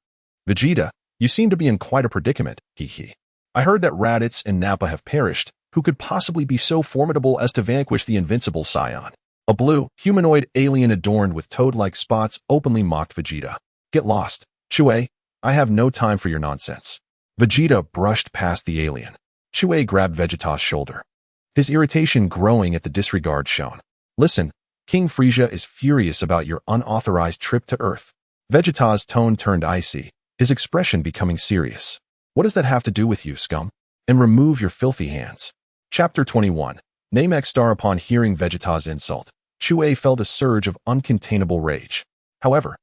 Vegeta, you seem to be in quite a predicament, hee. I heard that Raditz and Nappa have perished. Who could possibly be so formidable as to vanquish the invincible Saiyan? A blue, humanoid alien adorned with toad-like spots openly mocked Vegeta. Get lost, Chue, I have no time for your nonsense. Vegeta brushed past the alien. Chue grabbed Vegeta's shoulder, his irritation growing at the disregard shown. Listen, King Frieza is furious about your unauthorized trip to Earth. Vegeta's tone turned icy, his expression becoming serious. What does that have to do with you, scum? And remove your filthy hands. Chapter 21. Namek Star. Upon hearing Vegeta's insult, Chue felt a surge of uncontainable rage. However,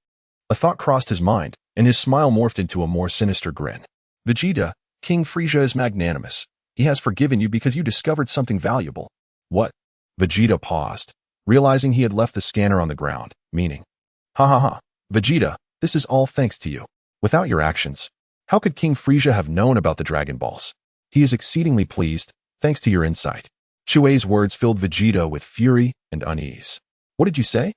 a thought crossed his mind, and his smile morphed into a more sinister grin. Vegeta, King Frieza is magnanimous. He has forgiven you because you discovered something valuable. What? Vegeta paused, realizing he had left the scanner on the ground, meaning, ha ha ha, Vegeta, this is all thanks to you. Without your actions, how could King Frieza have known about the Dragon Balls? He is exceedingly pleased, Thanks to your insight. Shuei's words filled Vegeta with fury and unease. What did you say?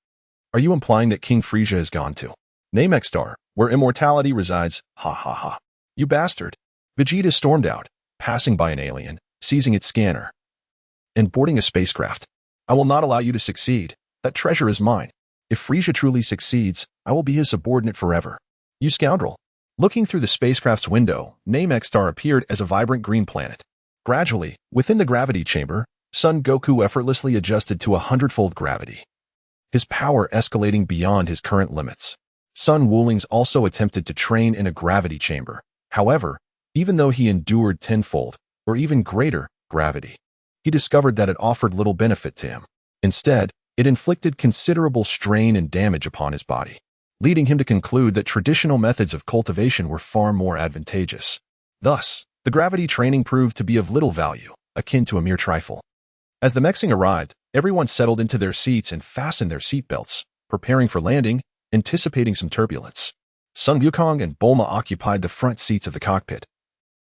Are you implying that King Frieza has gone to Namek Star, where immortality resides? Ha ha ha. You bastard. Vegeta stormed out, passing by an alien, seizing its scanner, and boarding a spacecraft. I will not allow you to succeed. That treasure is mine. If Frieza truly succeeds, I will be his subordinate forever. You scoundrel. Looking through the spacecraft's window, Namek Star appeared as a vibrant green planet. Gradually, within the gravity chamber, Son Goku effortlessly adjusted to 100-fold gravity, his power escalating beyond his current limits. Sun Wulings also attempted to train in a gravity chamber. However, even though he endured 10-fold, or even greater, gravity, he discovered that it offered little benefit to him. Instead, it inflicted considerable strain and damage upon his body, leading him to conclude that traditional methods of cultivation were far more advantageous. Thus, the gravity training proved to be of little value, akin to a mere trifle. As the Mexing arrived, everyone settled into their seats and fastened their seatbelts, preparing for landing, anticipating some turbulence. Sun Wukong and Bulma occupied the front seats of the cockpit,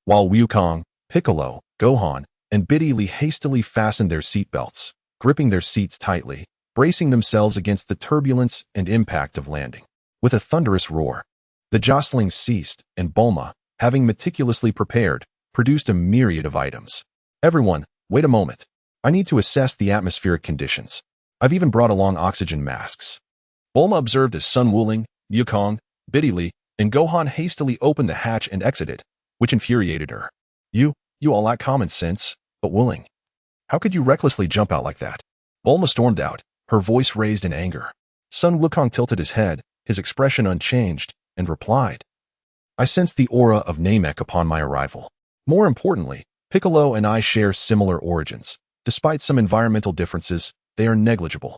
while Wukong, Piccolo, Gohan, and Biddy Lee hastily fastened their seatbelts, gripping their seats tightly, bracing themselves against the turbulence and impact of landing. With a thunderous roar, the jostling ceased, and Bulma, having meticulously prepared, produced a myriad of items. Everyone, wait a moment. I need to assess the atmospheric conditions. I've even brought along oxygen masks. Bulma observed as Sun Wuling, Wukong, Biddy Lee, and Gohan hastily opened the hatch and exited, which infuriated her. You all lack common sense, but Wuling, how could you recklessly jump out like that? Bulma stormed out, her voice raised in anger. Sun Wukong tilted his head, his expression unchanged, and replied, I sensed the aura of Namek upon my arrival. More importantly, Piccolo and I share similar origins. Despite some environmental differences, they are negligible.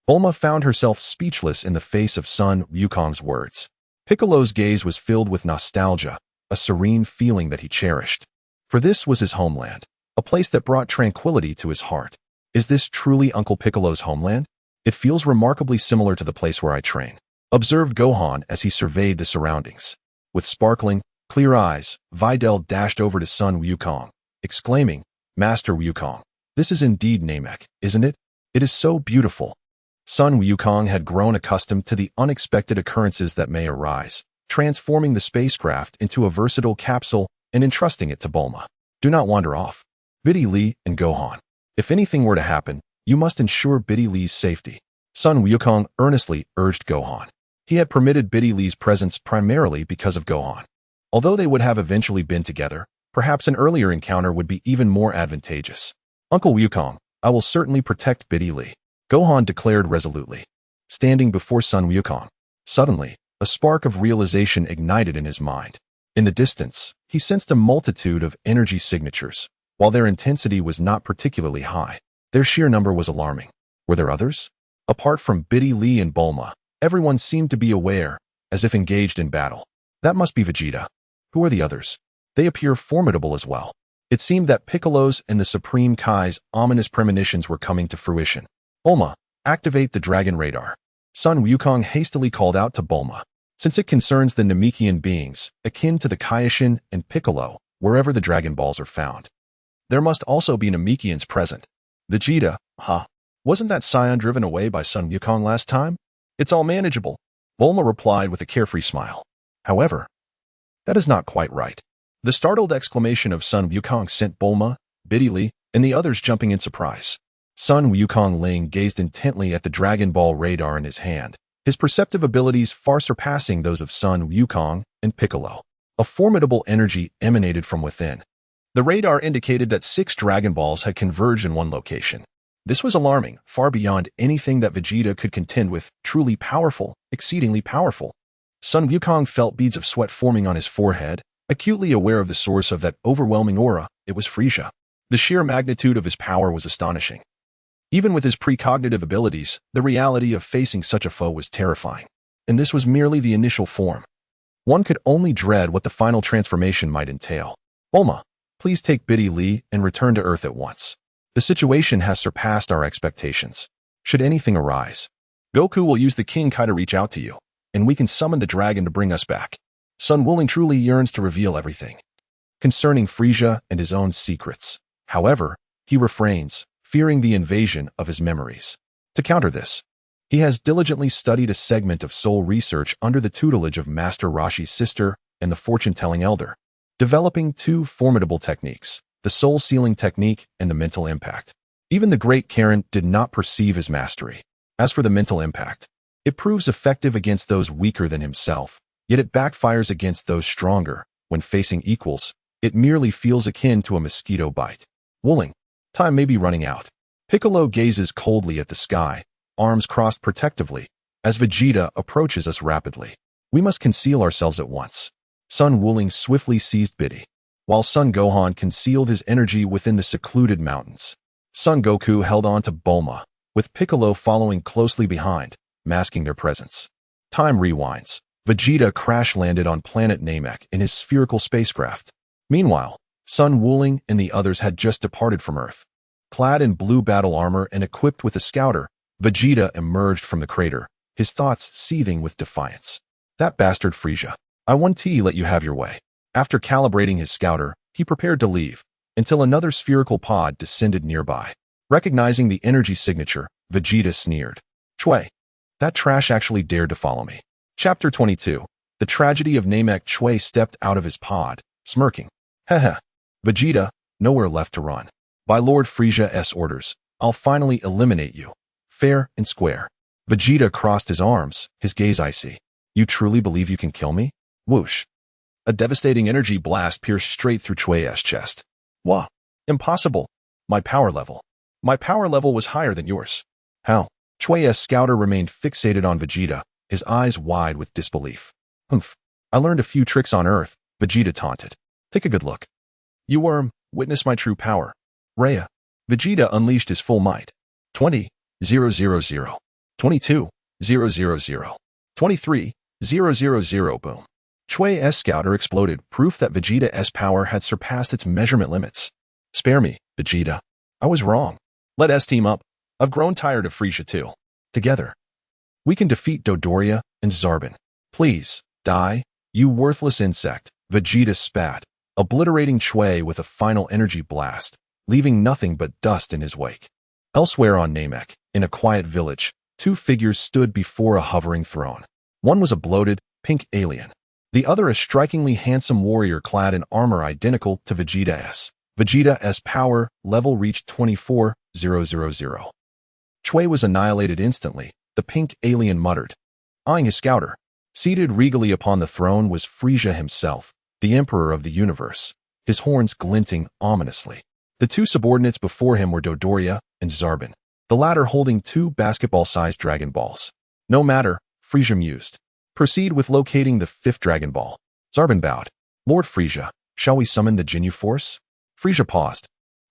Bulma found herself speechless in the face of Sun Wukong's words. Piccolo's gaze was filled with nostalgia, a serene feeling that he cherished. For this was his homeland, a place that brought tranquility to his heart. Is this truly Uncle Piccolo's homeland? It feels remarkably similar to the place where I train, observed Gohan as he surveyed the surroundings. With sparkling, clear eyes, Videl dashed over to Sun Wukong, exclaiming, Master Wukong, this is indeed Namek, isn't it? It is so beautiful. Sun Wukong had grown accustomed to the unexpected occurrences that may arise, transforming the spacecraft into a versatile capsule and entrusting it to Bulma. Do not wander off. Biddy Lee and Gohan. If anything were to happen, you must ensure Biddy Lee's safety. Sun Wukong earnestly urged Gohan. He had permitted Biddy Lee's presence primarily because of Gohan. Although they would have eventually been together, perhaps an earlier encounter would be even more advantageous. Uncle Wukong, I will certainly protect Biddy Lee, Gohan declared resolutely, standing before Sun Wukong. Suddenly, a spark of realization ignited in his mind. In the distance, he sensed a multitude of energy signatures. While their intensity was not particularly high, their sheer number was alarming. Were there others? Apart from Biddy Lee and Bulma, everyone seemed to be aware, as if engaged in battle. That must be Vegeta. Who are the others? They appear formidable as well. It seemed that Piccolo's and the Supreme Kai's ominous premonitions were coming to fruition. Bulma, activate the Dragon Radar. Sun Wukong hastily called out to Bulma. Since it concerns the Namekian beings, akin to the Kaioshin and Piccolo, wherever the Dragon Balls are found, there must also be Namekians present. Vegeta, wasn't that Saiyan driven away by Sun Wukong last time? It's all manageable, Bulma replied with a carefree smile. However, that is not quite right. The startled exclamation of Sun Wukong sent Bulma, Biddy Lee, and the others jumping in surprise. Sun Wukong Ling gazed intently at the Dragon Ball radar in his hand, his perceptive abilities far surpassing those of Sun Wukong and Piccolo. A formidable energy emanated from within. The radar indicated that 6 Dragon Balls had converged in one location. This was alarming, far beyond anything that Vegeta could contend with. Truly powerful, exceedingly powerful. Sun Wukong felt beads of sweat forming on his forehead, acutely aware of the source of that overwhelming aura. It was Frieza. The sheer magnitude of his power was astonishing. Even with his precognitive abilities, the reality of facing such a foe was terrifying. And this was merely the initial form. One could only dread what the final transformation might entail. Bulma, please take Biddy Lee and return to Earth at once. The situation has surpassed our expectations. Should anything arise, Goku will use the King Kai to reach out to you, and we can summon the dragon to bring us back. Sun Wuling truly yearns to reveal everything concerning Frieza and his own secrets. However, he refrains, fearing the invasion of his memories. To counter this, he has diligently studied a segment of soul research under the tutelage of Master Rashi's sister and the fortune-telling elder, developing two formidable techniques, the soul-sealing technique and the mental impact. Even the great Karen did not perceive his mastery. As for the mental impact, it proves effective against those weaker than himself, yet it backfires against those stronger. When facing equals, it merely feels akin to a mosquito bite. Wooling. Time may be running out. Piccolo gazes coldly at the sky, arms crossed protectively, as Vegeta approaches us rapidly. We must conceal ourselves at once. Son Wooling swiftly seized Biddy, while Son Gohan concealed his energy within the secluded mountains. Son Goku held on to Bulma, with Piccolo following closely behind, masking their presence. Time rewinds. Vegeta crash-landed on planet Namek in his spherical spacecraft. Meanwhile, Son Wooling and the others had just departed from Earth. Clad in blue battle armor and equipped with a scouter, Vegeta emerged from the crater, his thoughts seething with defiance. That bastard Frieza. I won't let you have your way. After calibrating his scouter, he prepared to leave, until another spherical pod descended nearby. Recognizing the energy signature, Vegeta sneered. Chui. That trash actually dared to follow me. Chapter 22. The Tragedy of Namek. Chui stepped out of his pod, smirking. Heh. Vegeta, nowhere left to run. By Lord Frieza's orders, I'll finally eliminate you. Fair and square. Vegeta crossed his arms, his gaze icy. You truly believe you can kill me? Whoosh. A devastating energy blast pierced straight through Chui's chest. Wah. Impossible. My power level was higher than yours. How? Chui's scouter remained fixated on Vegeta, his eyes wide with disbelief. Humph. I learned a few tricks on Earth, Vegeta taunted. Take a good look. You worm, witness my true power. Rhea. Vegeta unleashed his full might. 20,000. 22,000. 23,000. Boom. Chui's scouter exploded, proof that Vegeta's power had surpassed its measurement limits. Spare me, Vegeta. I was wrong. Let us team up. I've grown tired of Frieza too. Together, we can defeat Dodoria and Zarbon. Please, die, you worthless insect, Vegeta spat, obliterating Chui with a final energy blast, leaving nothing but dust in his wake. Elsewhere on Namek, in a quiet village, two figures stood before a hovering throne. One was a bloated, pink alien. The other a strikingly handsome warrior clad in armor identical to Vegeta's. Vegeta's power level reached 24,000. Chui was annihilated instantly, the pink alien muttered. Eyeing his scouter, seated regally upon the throne was Frieza himself, the emperor of the universe, his horns glinting ominously. The two subordinates before him were Dodoria and Zarbon, the latter holding two basketball-sized Dragon Balls. No matter, Frieza mused. Proceed with locating the fifth Dragon Ball. Zarbon bowed. Lord Frieza, shall we summon the Ginyu Force? Frieza paused,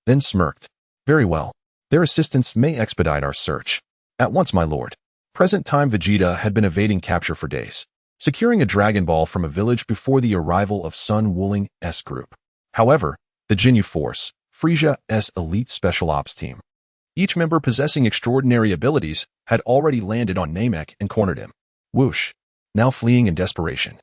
then smirked. Very well. Their assistance may expedite our search. At once, my lord. Present-time Vegeta had been evading capture for days, securing a Dragon Ball from a village before the arrival of Son Wooling's group. However, the Ginyu Force, Frieza's elite special ops team, each member possessing extraordinary abilities, had already landed on Namek and cornered him. Whoosh. Now fleeing in desperation.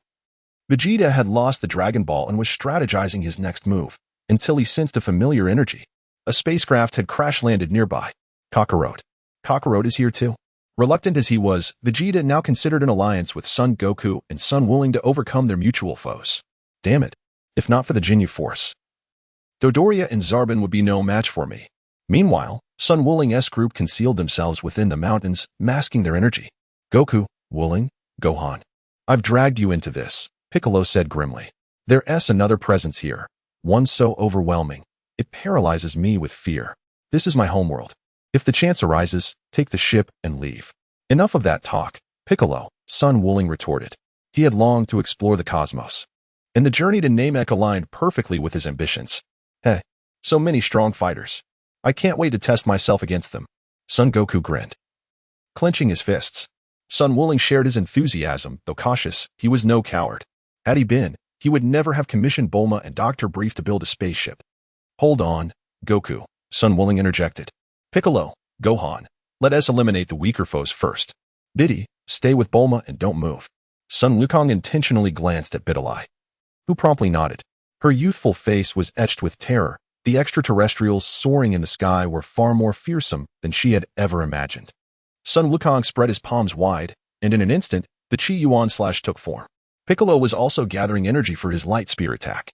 Vegeta had lost the Dragon Ball and was strategizing his next move, until he sensed a familiar energy. A spacecraft had crash-landed nearby. Kakarot. Kakarot is here too. Reluctant as he was, Vegeta now considered an alliance with Son Goku and Son Wooling to overcome their mutual foes. Damn it. If not for the Ginyu Force, Dodoria and Zarbon would be no match for me. Meanwhile, Son Wooling's group concealed themselves within the mountains, masking their energy. Goku, Wooling, Gohan. I've dragged you into this, Piccolo said grimly. There's another presence here, one so overwhelming, it paralyzes me with fear. This is my homeworld. If the chance arises, take the ship and leave. Enough of that talk, Piccolo, Son Wooling retorted. He had longed to explore the cosmos, and the journey to Namek aligned perfectly with his ambitions. Hey, so many strong fighters. I can't wait to test myself against them. Son Goku grinned, clenching his fists. Son Wooling shared his enthusiasm, though cautious. He was no coward. Had he been, he would never have commissioned Bulma and Dr. Brief to build a spaceship. Hold on, Goku, Son Wooling interjected. Piccolo, Gohan, let us eliminate the weaker foes first. Biddy, stay with Bulma and don't move. Son Wukong intentionally glanced at Biddy, who promptly nodded. Her youthful face was etched with terror, The extraterrestrials soaring in the sky were far more fearsome than she had ever imagined. Sun Wukong spread his palms wide, and in an instant, the Chi Yuan slash took form. Piccolo was also gathering energy for his light spear attack.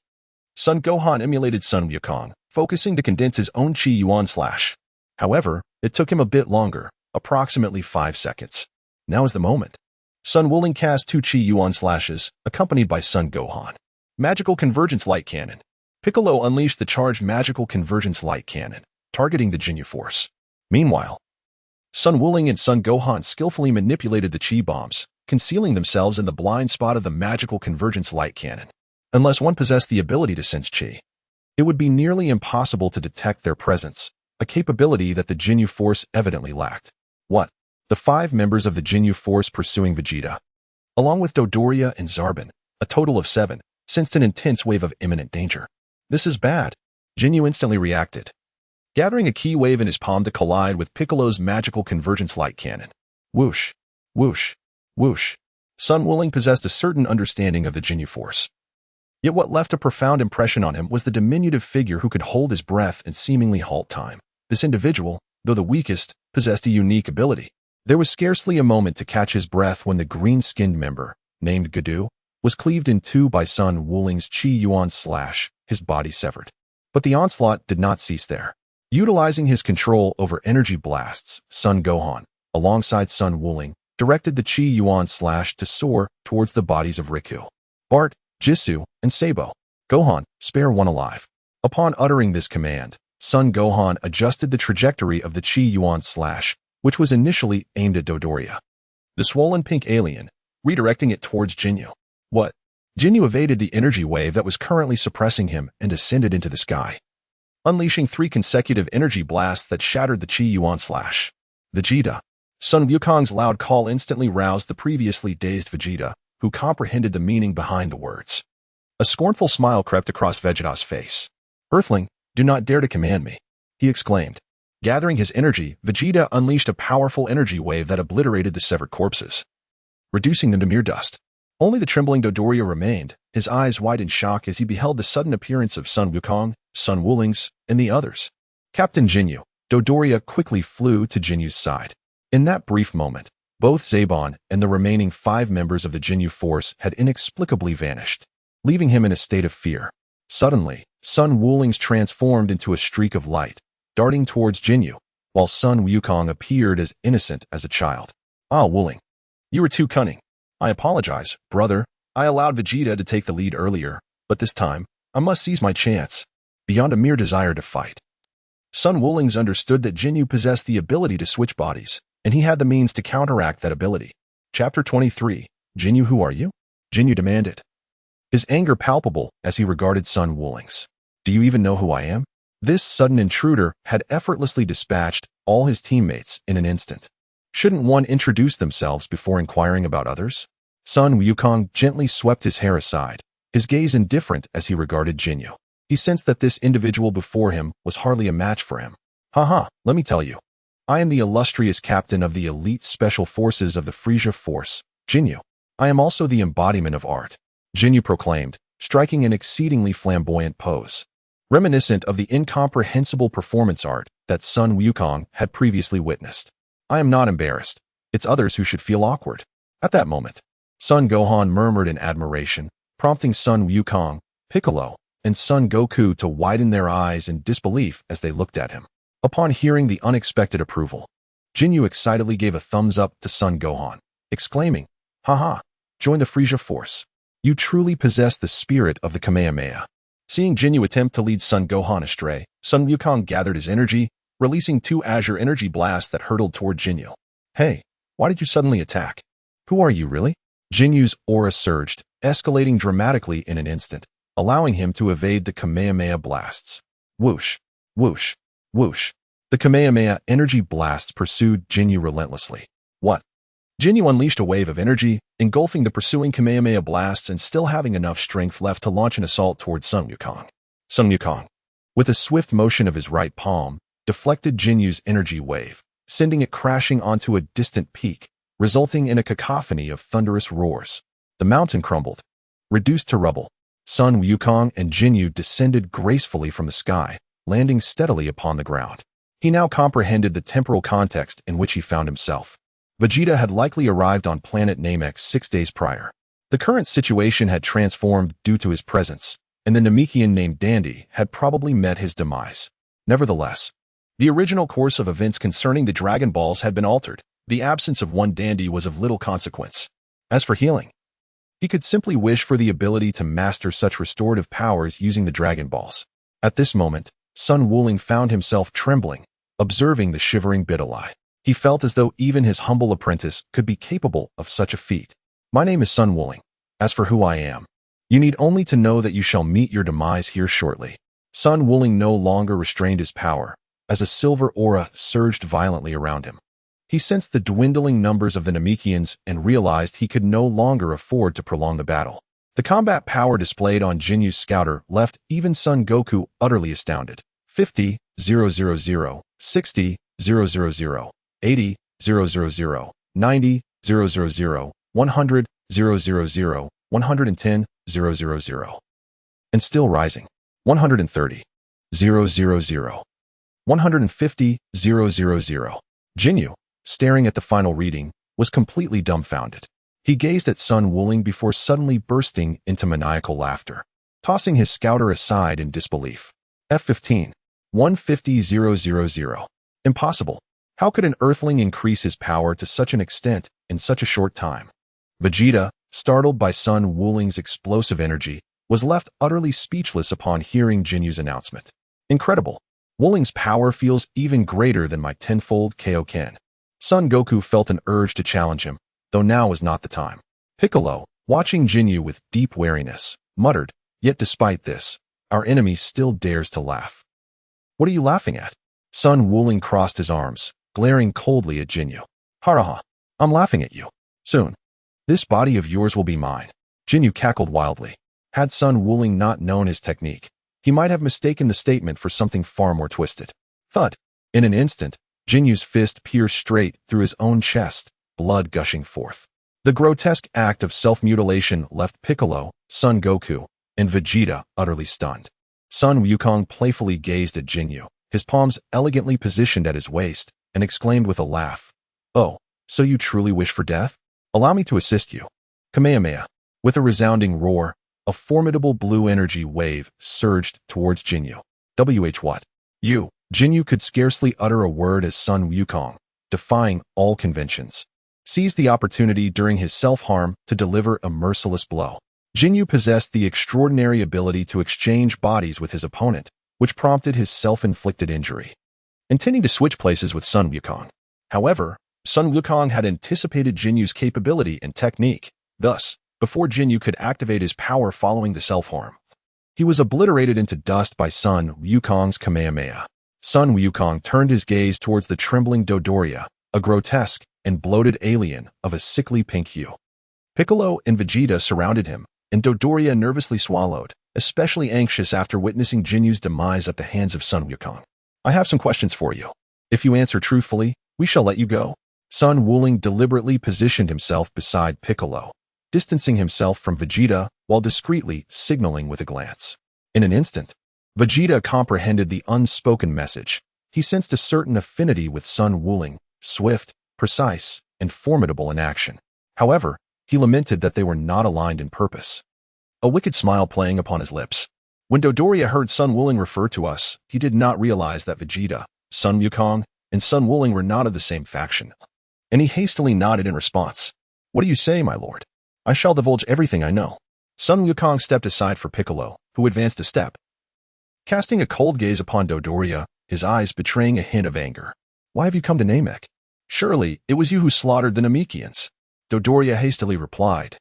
Son Gohan emulated Sun Wukong, focusing to condense his own Chi Yuan slash. However, it took him a bit longer, approximately 5 seconds. Now is the moment. Sun Wuling cast 2 Chi Yuan slashes, accompanied by Son Gohan. Magical Convergence Light Cannon. Piccolo unleashed the charged Magical Convergence Light Cannon, targeting the Ginyu Force. Meanwhile, Sun Wuling and Son Gohan skillfully manipulated the Chi bombs, concealing themselves in the blind spot of the Magical Convergence Light Cannon. Unless one possessed the ability to sense Chi, it would be nearly impossible to detect their presence, a capability that the Ginyu Force evidently lacked. What? The 5 members of the Ginyu Force pursuing Vegeta, along with Dodoria and Zarbon, a total of 7, sensed an intense wave of imminent danger. This is bad. Ginyu instantly reacted, gathering a ki wave in his palm to collide with Piccolo's Magical Convergence Light Cannon. Whoosh, whoosh, whoosh. Sun Wuling possessed a certain understanding of the Ginyu Force. Yet what left a profound impression on him was the diminutive figure who could hold his breath and seemingly halt time. This individual, though the weakest, possessed a unique ability. There was scarcely a moment to catch his breath when the green-skinned member, named Goku, was cleaved in 2 by Sun Wuling's Chi Yuan slash, his body severed. But the onslaught did not cease there. Utilizing his control over energy blasts, Son Gohan, alongside Sun Wuling, directed the Chi Yuan slash to soar towards the bodies of Riku, Bart, Jisoo, and Sabo. Gohan, spare one alive. Upon uttering this command, Son Gohan adjusted the trajectory of the Chi Yuan slash, which was initially aimed at Dodoria, the swollen pink alien, redirecting it towards Ginyu. What? Ginyu evaded the energy wave that was currently suppressing him and ascended into the sky, unleashing 3 consecutive energy blasts that shattered the Chi Yuan slash. Vegeta. Sun Wukong's loud call instantly roused the previously dazed Vegeta, who comprehended the meaning behind the words. A scornful smile crept across Vegeta's face. Earthling, do not dare to command me, he exclaimed. Gathering his energy, Vegeta unleashed a powerful energy wave that obliterated the severed corpses, reducing them to mere dust. Only the trembling Dodoria remained, his eyes wide in shock as he beheld the sudden appearance of Sun Wukong, Sun Wuling's, and the others. Captain Ginyu. Dodoria quickly flew to Jinyu's side. In that brief moment, both Zabon and the remaining 5 members of the Ginyu Force had inexplicably vanished, leaving him in a state of fear. Suddenly, Sun Wuling's transformed into a streak of light, darting towards Ginyu, while Sun Wukong appeared as innocent as a child. Ah, Wuling, you were too cunning. I apologize, brother. I allowed Vegeta to take the lead earlier, but this time, I must seize my chance, beyond a mere desire to fight. Sun Wulings understood that Ginyu possessed the ability to switch bodies, and he had the means to counteract that ability. Chapter 23. Ginyu, who are you? Ginyu demanded, his anger palpable as he regarded Sun Wulings. Do you even know who I am? This sudden intruder had effortlessly dispatched all his teammates in an instant. Shouldn't one introduce themselves before inquiring about others? Sun Wukong gently swept his hair aside, his gaze indifferent as he regarded Ginyu. He sensed that this individual before him was hardly a match for him. Haha, let me tell you. I am the illustrious captain of the elite special forces of the Frisia Force, Ginyu. I am also the embodiment of art, Ginyu proclaimed, striking an exceedingly flamboyant pose, reminiscent of the incomprehensible performance art that Sun Wukong had previously witnessed. I am not embarrassed. It's others who should feel awkward. At that moment, Son Gohan murmured in admiration, prompting Sun Wukong, Piccolo, and Son Goku to widen their eyes in disbelief as they looked at him. Upon hearing the unexpected approval, Ginyu excitedly gave a thumbs up to Son Gohan, exclaiming, Haha, join the Frisia Force. You truly possess the spirit of the Kamehameha. Seeing Ginyu attempt to lead Son Gohan astray, Sun Wukong gathered his energy, releasing 2 Azure energy blasts that hurtled toward Ginyu. Hey, why did you suddenly attack? Who are you really? Jinyu's aura surged, escalating dramatically in an instant, allowing him to evade the Kamehameha blasts. Whoosh, whoosh, whoosh. The Kamehameha energy blasts pursued Ginyu relentlessly. What? Ginyu unleashed a wave of energy, engulfing the pursuing Kamehameha blasts and still having enough strength left to launch an assault towards Sun Wukong. Sun Wukong, with a swift motion of his right palm, deflected Jinyu's energy wave, sending it crashing onto a distant peak, resulting in a cacophony of thunderous roars. The mountain crumbled, reduced to rubble. Sun Wukong and Ginyu descended gracefully from the sky, landing steadily upon the ground. He now comprehended the temporal context in which he found himself. Vegeta had likely arrived on planet Namek 6 days prior. The current situation had transformed due to his presence, and the Namekian named Dandy had probably met his demise. Nevertheless, the original course of events concerning the Dragon Balls had been altered. The absence of one Dandy was of little consequence. As for healing, he could simply wish for the ability to master such restorative powers using the Dragon Balls. At this moment, Sun Wuling found himself trembling, observing the shivering Bidalai. He felt as though even his humble apprentice could be capable of such a feat. My name is Sun Wuling. As for who I am, you need only to know that you shall meet your demise here shortly. Sun Wuling no longer restrained his power, as a silver aura surged violently around him. He sensed the dwindling numbers of the Namekians and realized he could no longer afford to prolong the battle. The combat power displayed on Jinyu's scouter left even Son Goku utterly astounded. 50, 000, 60, 000, 80, 000, 90, 000, 100, 000, 110, 000. And still rising. 130, 000, 150, 000. Jinyu, staring at the final reading, was completely dumbfounded. He gazed at Sun Wuling before suddenly bursting into maniacal laughter, tossing his scouter aside in disbelief. F15, 150, 000. Impossible. How could an Earthling increase his power to such an extent in such a short time? Vegeta, startled by Sun Wuling's explosive energy, was left utterly speechless upon hearing Jinyu's announcement. Incredible. Wuling's power feels even greater than my tenfold Kaioken. Son Goku felt an urge to challenge him, though now was not the time. Piccolo, watching Jinyu with deep wariness, muttered, "Yet despite this, our enemy still dares to laugh." "What are you laughing at?" Sun Wuling crossed his arms, glaring coldly at Jinyu. "Haraha, I'm laughing at you. Soon, this body of yours will be mine." Jinyu cackled wildly. Had Sun Wuling not known his technique, he might have mistaken the statement for something far more twisted. Thud! In an instant, Jinyu's fist pierced straight through his own chest, blood gushing forth. The grotesque act of self-mutilation left Piccolo, Son Goku, and Vegeta utterly stunned. Sun Wukong playfully gazed at Jinyu, his palms elegantly positioned at his waist, and exclaimed with a laugh, "Oh, so you truly wish for death? Allow me to assist you." Kamehameha. With a resounding roar, a formidable blue energy wave surged towards Jinyu. What? You. Jinyu could scarcely utter a word as Sun Wukong, defying all conventions, seized the opportunity during his self-harm to deliver a merciless blow. Jinyu possessed the extraordinary ability to exchange bodies with his opponent, which prompted his self-inflicted injury. Intending to switch places with Sun Wukong. However, Sun Wukong had anticipated Jinyu's capability and technique. Thus, before Jinyu could activate his power following the self-harm, he was obliterated into dust by Sun Wukong's Kamehameha. Sun Wukong turned his gaze towards the trembling Dodoria, a grotesque and bloated alien of a sickly pink hue. Piccolo and Vegeta surrounded him, and Dodoria nervously swallowed, especially anxious after witnessing Jinyu's demise at the hands of Sun Wukong. "I have some questions for you. If you answer truthfully, we shall let you go." Sun Wuling deliberately positioned himself beside Piccolo, distancing himself from Vegeta while discreetly signaling with a glance. In an instant, Vegeta comprehended the unspoken message. He sensed a certain affinity with Sun Wuling, swift, precise, and formidable in action. However, he lamented that they were not aligned in purpose. A wicked smile playing upon his lips. When Dodoria heard Sun Wuling refer to us, he did not realize that Vegeta, Sun Wukong, and Sun Wuling were not of the same faction. And he hastily nodded in response. "What do you say, my lord? I shall divulge everything I know." Sun Wukong stepped aside for Piccolo, who advanced a step, casting a cold gaze upon Dodoria, his eyes betraying a hint of anger. "Why have you come to Namek? Surely, it was you who slaughtered the Namekians." Dodoria hastily replied,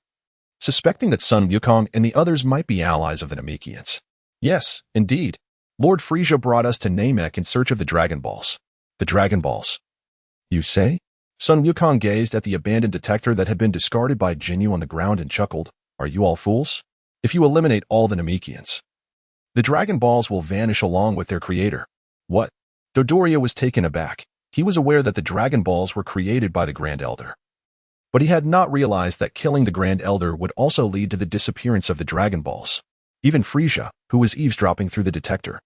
suspecting that Sun Wukong and the others might be allies of the Namekians. "Yes, indeed. Lord Frieza brought us to Namek in search of the Dragon Balls." "The Dragon Balls? You say?" Sun Wukong gazed at the abandoned detector that had been discarded by Jinyu on the ground and chuckled. "Are you all fools? If you eliminate all the Namekians, the Dragon Balls will vanish along with their creator." "What?" Dodoria was taken aback. He was aware that the Dragon Balls were created by the Grand Elder, but he had not realized that killing the Grand Elder would also lead to the disappearance of the Dragon Balls. Even Frieza, who was eavesdropping through the detector,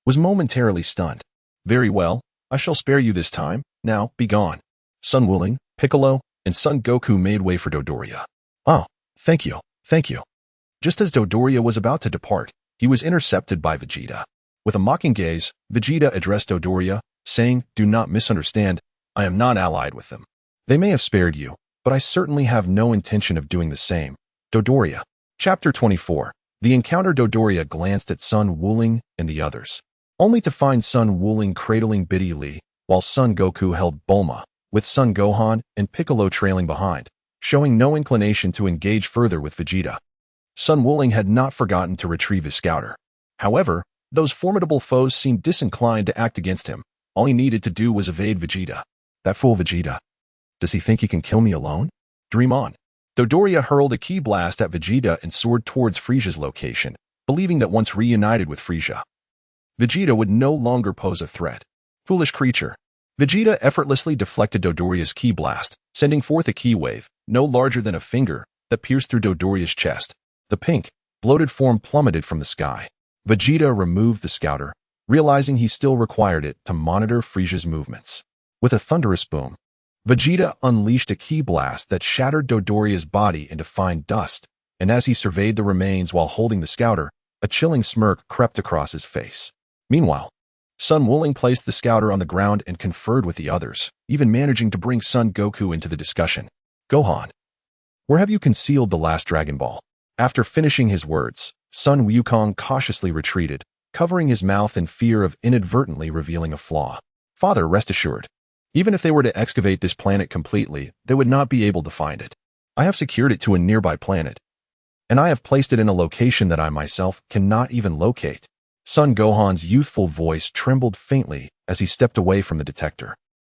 was momentarily stunned. Very well, I shall spare you this time. Now, be gone. Son Wooling, Piccolo, and Son Goku made way for Dodoria. Oh, thank you, thank you. Just as Dodoria was about to depart, he was intercepted by Vegeta. With a mocking gaze, Vegeta addressed Dodoria, saying, "Do not misunderstand, I am not allied with them. They may have spared you, but I certainly have no intention of doing the same." Dodoria. Chapter 24. The encounter. Dodoria glanced at Son Wooling and the others, only to find Son Wooling cradling Biddy Lee, while Son Goku held Bulma, with Son Gohan and Piccolo trailing behind, showing no inclination to engage further with Vegeta. Son Wooling had not forgotten to retrieve his scouter. However, those formidable foes seemed disinclined to act against him. All he needed to do was evade Vegeta. That fool Vegeta. Does he think he can kill me alone? Dream on. Dodoria hurled a ki blast at Vegeta and soared towards Frieza's location, believing that once reunited with Frieza, Vegeta would no longer pose a threat. Foolish creature. Vegeta effortlessly deflected Dodoria's ki blast, sending forth a ki wave, no larger than a finger, that pierced through Dodoria's chest. The pink, bloated form plummeted from the sky. Vegeta removed the scouter, realizing he still required it to monitor Frieza's movements. With a thunderous boom, Vegeta unleashed a ki blast that shattered Dodoria's body into fine dust, and as he surveyed the remains while holding the scouter, a chilling smirk crept across his face. Meanwhile, Son Wooling placed the scouter on the ground and conferred with the others, even managing to bring Son Goku into the discussion. "Gohan, where have you concealed the last Dragon Ball?" After finishing his words, Son Wukong cautiously retreated, covering his mouth in fear of inadvertently revealing a flaw. "Father, rest assured. Even if they were to excavate this planet completely, they would not be able to find it. I have secured it to a nearby planet, and I have placed it in a location that I myself cannot even locate." Son Gohan's youthful voice trembled faintly as he stepped away from the detector,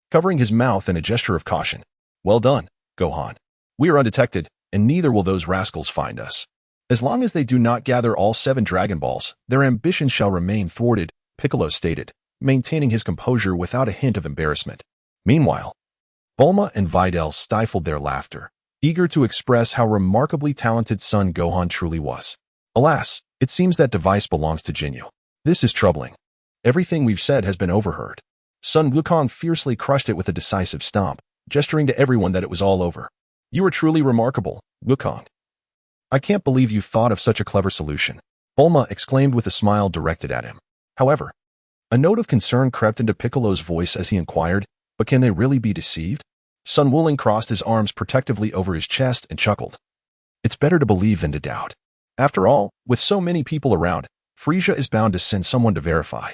covering his mouth in a gesture of caution. "Well done, Gohan. We are undetected, and neither will those rascals find us. As long as they do not gather all 7 Dragon Balls, their ambitions shall remain thwarted," Piccolo stated, maintaining his composure without a hint of embarrassment. Meanwhile, Bulma and Videl stifled their laughter, eager to express how remarkably talented Son Gohan truly was. Alas, it seems that device belongs to Jinyu. This is troubling. Everything we've said has been overheard. Son Wukong fiercely crushed it with a decisive stomp, gesturing to everyone that it was all over. "You are truly remarkable, Wukong. I can't believe you thought of such a clever solution," Bulma exclaimed with a smile directed at him. However, a note of concern crept into Piccolo's voice as he inquired, "But can they really be deceived?" Son Wooling crossed his arms protectively over his chest and chuckled. "It's better to believe than to doubt. After all, with so many people around, Frieza is bound to send someone to verify.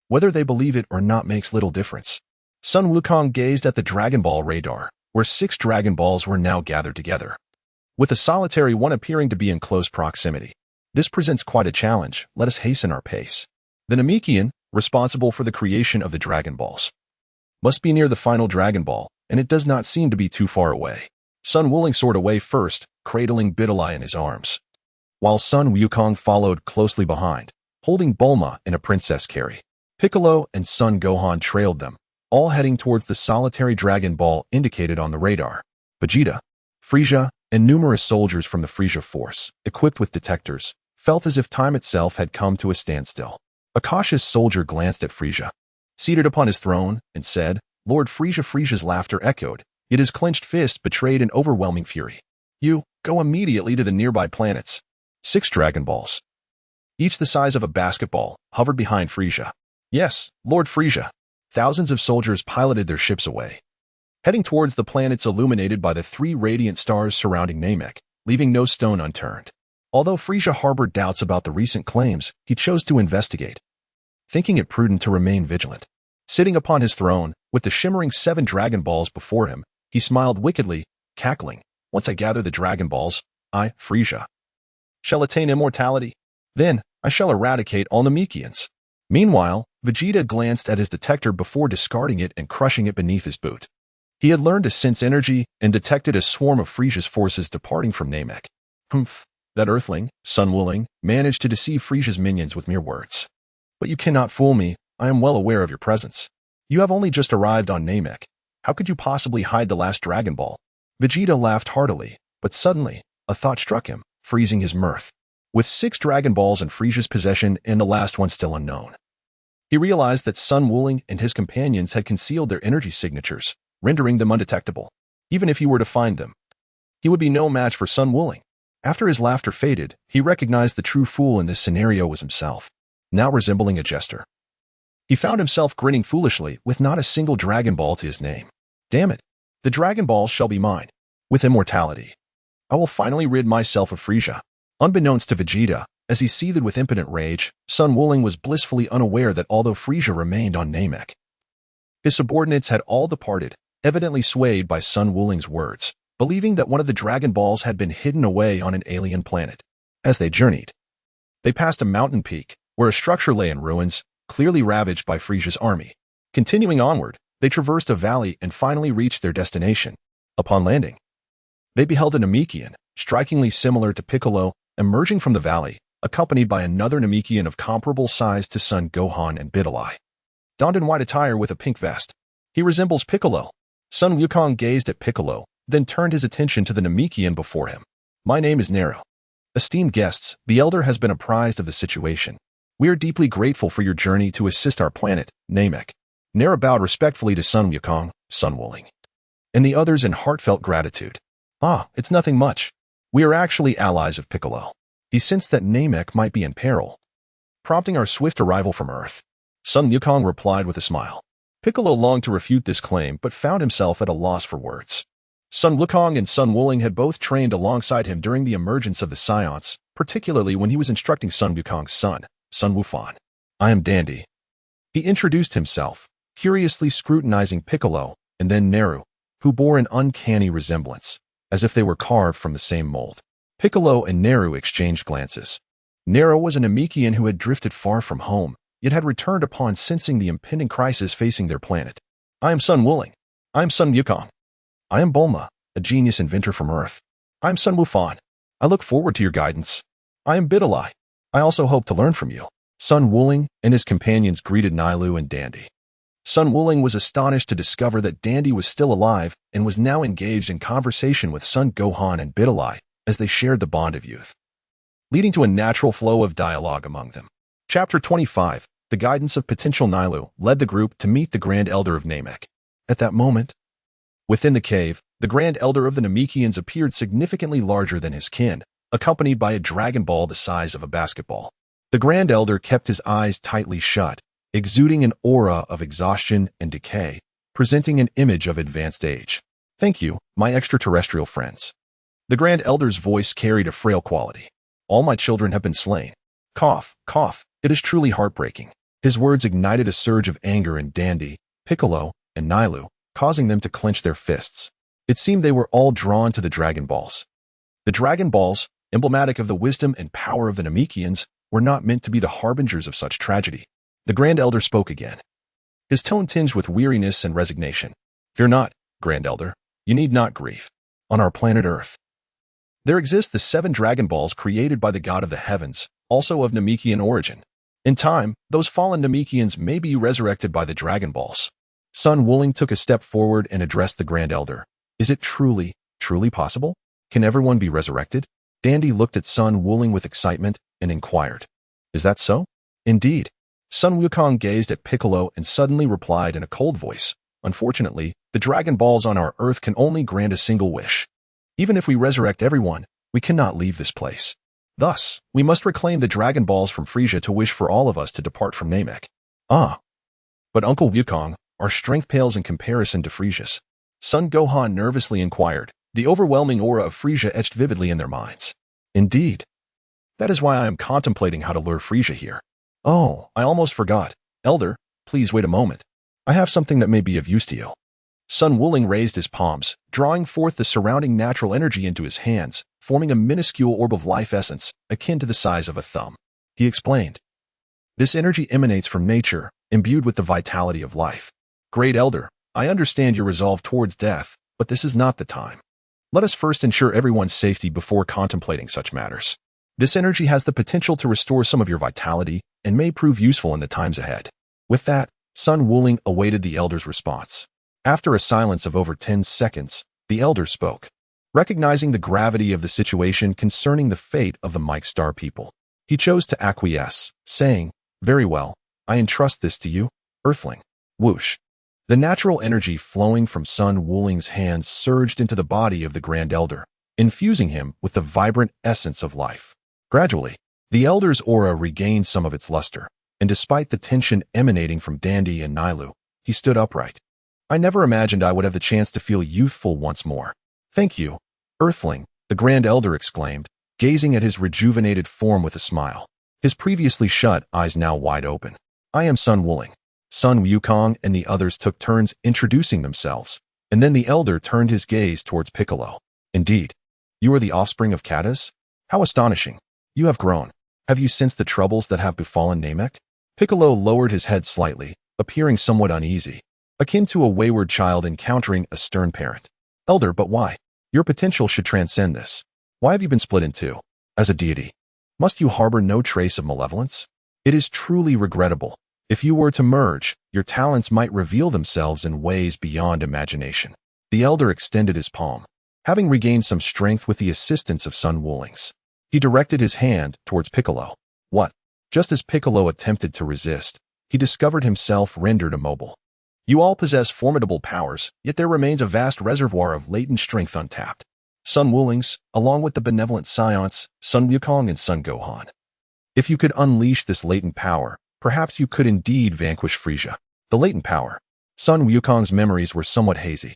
Whether they believe it or not makes little difference." Son Wukong gazed at the Dragon Ball radar, where 6 Dragon Balls were now gathered together, with a solitary one appearing to be in close proximity. "This presents quite a challenge. Let us hasten our pace. The Namekian, responsible for the creation of the Dragon Balls, must be near the final Dragon Ball, and it does not seem to be too far away." Son Wooling soared away first, cradling Bidalai in his arms, while Son Wukong followed closely behind, holding Bulma in a princess carry. Piccolo and Son Gohan trailed them, all heading towards the solitary Dragon Ball indicated on the radar. Vegeta, Frieza, and numerous soldiers from the Frieza force, equipped with detectors, felt as if time itself had come to a standstill. A cautious soldier glanced at Frieza, seated upon his throne, and said, "Lord Frieza." Frieza's laughter echoed, yet his clenched fist betrayed an overwhelming fury. "You, go immediately to the nearby planets." 6 Dragon Balls, each the size of a basketball, hovered behind Frieza. "Yes, Lord Frieza." Thousands of soldiers piloted their ships away, heading towards the planets illuminated by the 3 radiant stars surrounding Namek, leaving no stone unturned. Although Frieza harbored doubts about the recent claims, he chose to investigate, thinking it prudent to remain vigilant. Sitting upon his throne, with the shimmering 7 Dragon Balls before him, he smiled wickedly, cackling, "Once I gather the Dragon Balls, I, Frieza, shall attain immortality. Then I shall eradicate all Namekians." Meanwhile, Vegeta glanced at his detector before discarding it and crushing it beneath his boot. He had learned to sense energy and detected a swarm of Frieza's forces departing from Namek. Humph, that earthling, Son Wooling, managed to deceive Frieza's minions with mere words. "But you cannot fool me. I am well aware of your presence. You have only just arrived on Namek. How could you possibly hide the last Dragon Ball?" Vegeta laughed heartily, but suddenly, a thought struck him, freezing his mirth. With 6 Dragon Balls in Frieza's possession and the last one still unknown, He realized that Sun Wuling and his companions had concealed their energy signatures, rendering them undetectable. Even if he were to find them, he would be no match for Sun Wuling. After his laughter faded, he recognized the true fool in this scenario was himself, now resembling a jester. He found himself grinning foolishly with not a single Dragon Ball to his name. Damn it. The Dragon Ball shall be mine. With immortality, I will finally rid myself of Frieza. Unbeknownst to Vegeta, as he seethed with impotent rage, Sun Wuling was blissfully unaware that although Frieza remained on Namek, his subordinates had all departed, evidently swayed by Sun Wuling's words, believing that one of the Dragon Balls had been hidden away on an alien planet. As they journeyed, they passed a mountain peak, where a structure lay in ruins, clearly ravaged by Frieza's army. Continuing onward, they traversed a valley and finally reached their destination. Upon landing, they beheld a Namekian, strikingly similar to Piccolo, emerging from the valley, accompanied by another Namekian of comparable size to Son Gohan and Bidalai. Donned in white attire with a pink vest, he resembles Piccolo. Sun Wukong gazed at Piccolo, then turned his attention to the Namekian before him. My name is Nero. Esteemed guests, the Elder has been apprised of the situation. We are deeply grateful for your journey to assist our planet, Namek. Nero bowed respectfully to Sun Wukong, Sun Wuling, and the others in heartfelt gratitude. Ah, it's nothing much. We are actually allies of Piccolo. He sensed that Namek might be in peril, prompting our swift arrival from Earth. Sun Wukong replied with a smile. Piccolo longed to refute this claim but found himself at a loss for words. Sun Wukong and Sun Wuling had both trained alongside him during the emergence of the Saiyans, particularly when he was instructing Sun Wukong's son, Sun Wufan. I am Dandy. He introduced himself, curiously scrutinizing Piccolo, and then Neru, who bore an uncanny resemblance, as if they were carved from the same mold. Piccolo and Neru exchanged glances. Neru was an Namekian who had drifted far from home, yet had returned upon sensing the impending crisis facing their planet. I am Sun Wuling. I am Sun Wukong. I am Bulma, a genius inventor from Earth. I am Sun Wufan. I look forward to your guidance. I am Bidalai. I also hope to learn from you. Sun Wuling and his companions greeted Nailu and Dandy. Sun Wuling was astonished to discover that Dandy was still alive and was now engaged in conversation with Son Gohan and Bidalai as they shared the bond of youth, leading to a natural flow of dialogue among them. Chapter 25, The Guidance of Potential. Nailu led the group to meet the Grand Elder of Namek. At that moment, within the cave, the Grand Elder of the Namekians appeared significantly larger than his kin, accompanied by a Dragon Ball the size of a basketball. The Grand Elder kept his eyes tightly shut, exuding an aura of exhaustion and decay, presenting an image of advanced age. Thank you, my extraterrestrial friends. The Grand Elder's voice carried a frail quality. All my children have been slain. Cough, cough, it is truly heartbreaking. His words ignited a surge of anger in Dandy, Piccolo, and Nailu, causing them to clench their fists. It seemed they were all drawn to the Dragon Balls. The Dragon Balls, emblematic of the wisdom and power of the Namekians, were not meant to be the harbingers of such tragedy. The Grand Elder spoke again, his tone tinged with weariness and resignation. Fear not, Grand Elder. You need not grieve. On our planet Earth, there exist the 7 Dragon Balls created by the God of the Heavens, also of Namekian origin. In time, those fallen Namekians may be resurrected by the Dragon Balls. Sun Wuling took a step forward and addressed the Grand Elder. Is it truly possible? Can everyone be resurrected? Dandy looked at Sun Wuling with excitement and inquired. Is that so? Indeed. Sun Wukong gazed at Piccolo and suddenly replied in a cold voice. Unfortunately, the Dragon Balls on our Earth can only grant a single wish. Even if we resurrect everyone, we cannot leave this place. Thus, we must reclaim the Dragon Balls from Frieza to wish for all of us to depart from Namek. Ah. But Uncle Wukong, our strength pales in comparison to Frieza's. Son Gohan nervously inquired, the overwhelming aura of Frieza etched vividly in their minds. Indeed. That is why I am contemplating how to lure Frieza here. Oh, I almost forgot. Elder, please wait a moment. I have something that may be of use to you. Sun Wuling raised his palms, drawing forth the surrounding natural energy into his hands, forming a minuscule orb of life essence, akin to the size of a thumb. He explained. This energy emanates from nature, imbued with the vitality of life. Great Elder, I understand your resolve towards death, but this is not the time. Let us first ensure everyone's safety before contemplating such matters. This energy has the potential to restore some of your vitality and may prove useful in the times ahead. With that, Sun Wuling awaited the Elder's response. After a silence of over 10 seconds, the Elder spoke, recognizing the gravity of the situation concerning the fate of the Mike Star people. He chose to acquiesce, saying, Very well, I entrust this to you, Earthling. Whoosh. The natural energy flowing from Sun Wuling's hands surged into the body of the Grand Elder, infusing him with the vibrant essence of life. Gradually, the Elder's aura regained some of its luster, and despite the tension emanating from Dandy and Nailu, he stood upright. I never imagined I would have the chance to feel youthful once more. Thank you, Earthling, the Grand Elder exclaimed, gazing at his rejuvenated form with a smile. His previously shut eyes now wide open. I am Sun Wuling. Sun Wukong and the others took turns introducing themselves, and then the Elder turned his gaze towards Piccolo. Indeed, you are the offspring of Katas? How astonishing. You have grown. Have you sensed the troubles that have befallen Namek? Piccolo lowered his head slightly, appearing somewhat uneasy, akin to a wayward child encountering a stern parent. Elder, but why? Your potential should transcend this. Why have you been split in two? As a deity, must you harbor no trace of malevolence? It is truly regrettable. If you were to merge, your talents might reveal themselves in ways beyond imagination. The Elder extended his palm. Having regained some strength with the assistance of Sun Wuling's, he directed his hand towards Piccolo. What? Just as Piccolo attempted to resist, he discovered himself rendered immobile. You all possess formidable powers, yet there remains a vast reservoir of latent strength untapped. Sun Wuling's, along with the benevolent Saiyans, Sun Wukong and Sun Gohan. If you could unleash this latent power, perhaps you could indeed vanquish Frieza. The latent power. Sun Wukong's memories were somewhat hazy.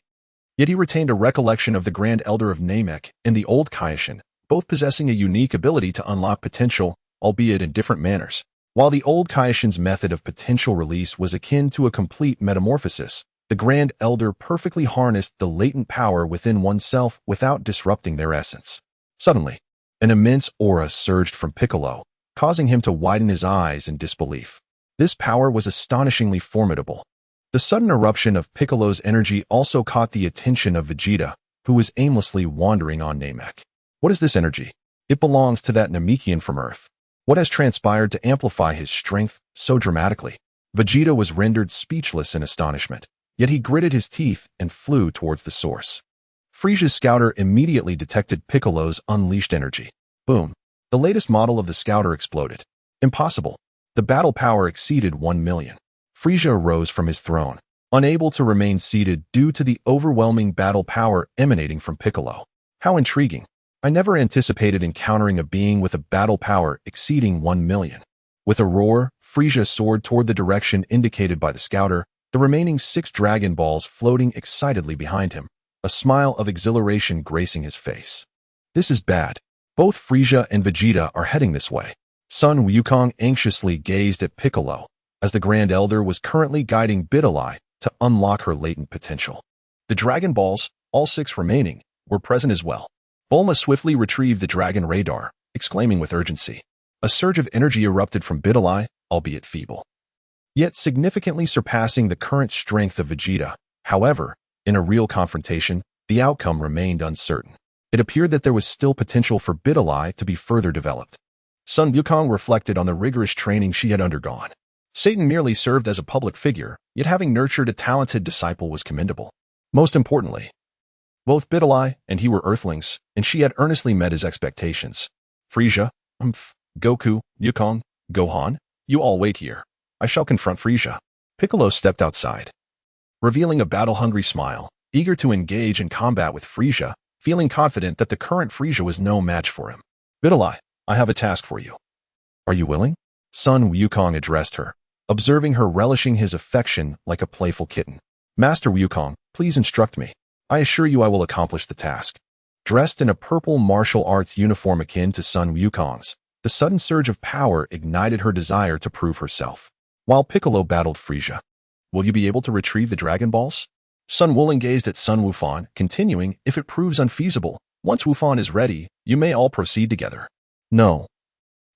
Yet he retained a recollection of the Grand Elder of Namek and the Old Kaishin, both possessing a unique ability to unlock potential, albeit in different manners. While the Old Kaishin's method of potential release was akin to a complete metamorphosis, the Grand Elder perfectly harnessed the latent power within oneself without disrupting their essence. Suddenly, an immense aura surged from Piccolo, causing him to widen his eyes in disbelief. This power was astonishingly formidable. The sudden eruption of Piccolo's energy also caught the attention of Vegeta, who was aimlessly wandering on Namek. What is this energy? It belongs to that Namekian from Earth. What has transpired to amplify his strength so dramatically? Vegeta was rendered speechless in astonishment, yet he gritted his teeth and flew towards the source. Frieza's scouter immediately detected Piccolo's unleashed energy. Boom. The latest model of the scouter exploded. Impossible. The battle power exceeded 1 million. Frieza rose from his throne, unable to remain seated due to the overwhelming battle power emanating from Piccolo. How intriguing. I never anticipated encountering a being with a battle power exceeding 1 million. With a roar, Frieza soared toward the direction indicated by the scouter, the remaining 6 Dragon Balls floating excitedly behind him, a smile of exhilaration gracing his face. This is bad. Both Frieza and Vegeta are heading this way. Sun Wukong anxiously gazed at Piccolo, as the Grand Elder was currently guiding Bidalai to unlock her latent potential. The Dragon Balls, all 6 remaining, were present as well. Bulma swiftly retrieved the Dragon Radar, exclaiming with urgency. A surge of energy erupted from Bidalai, albeit feeble, yet significantly surpassing the current strength of Vegeta. However, in a real confrontation, the outcome remained uncertain. It appeared that there was still potential for Bidalai to be further developed. Sun Wukong reflected on the rigorous training she had undergone. Satan merely served as a public figure, yet having nurtured a talented disciple was commendable. Most importantly, both Bidalai and he were Earthlings, and she had earnestly met his expectations. Frieza, Goku, Wukong, Gohan, you all wait here. I shall confront Frieza. Piccolo stepped outside, revealing a battle-hungry smile, eager to engage in combat with Frieza, feeling confident that the current Frieza was no match for him. Bidalai, I have a task for you. Are you willing? Sun Wukong addressed her, observing her relishing his affection like a playful kitten. Master Wukong, please instruct me. I assure you I will accomplish the task. Dressed in a purple martial arts uniform akin to Sun Wukong's, the sudden surge of power ignited her desire to prove herself. While Piccolo battled Frieza, will you be able to retrieve the Dragon Balls? Sun Wuling gazed at Sun Wufan, continuing, if it proves unfeasible, once Wufan is ready, you may all proceed together. No.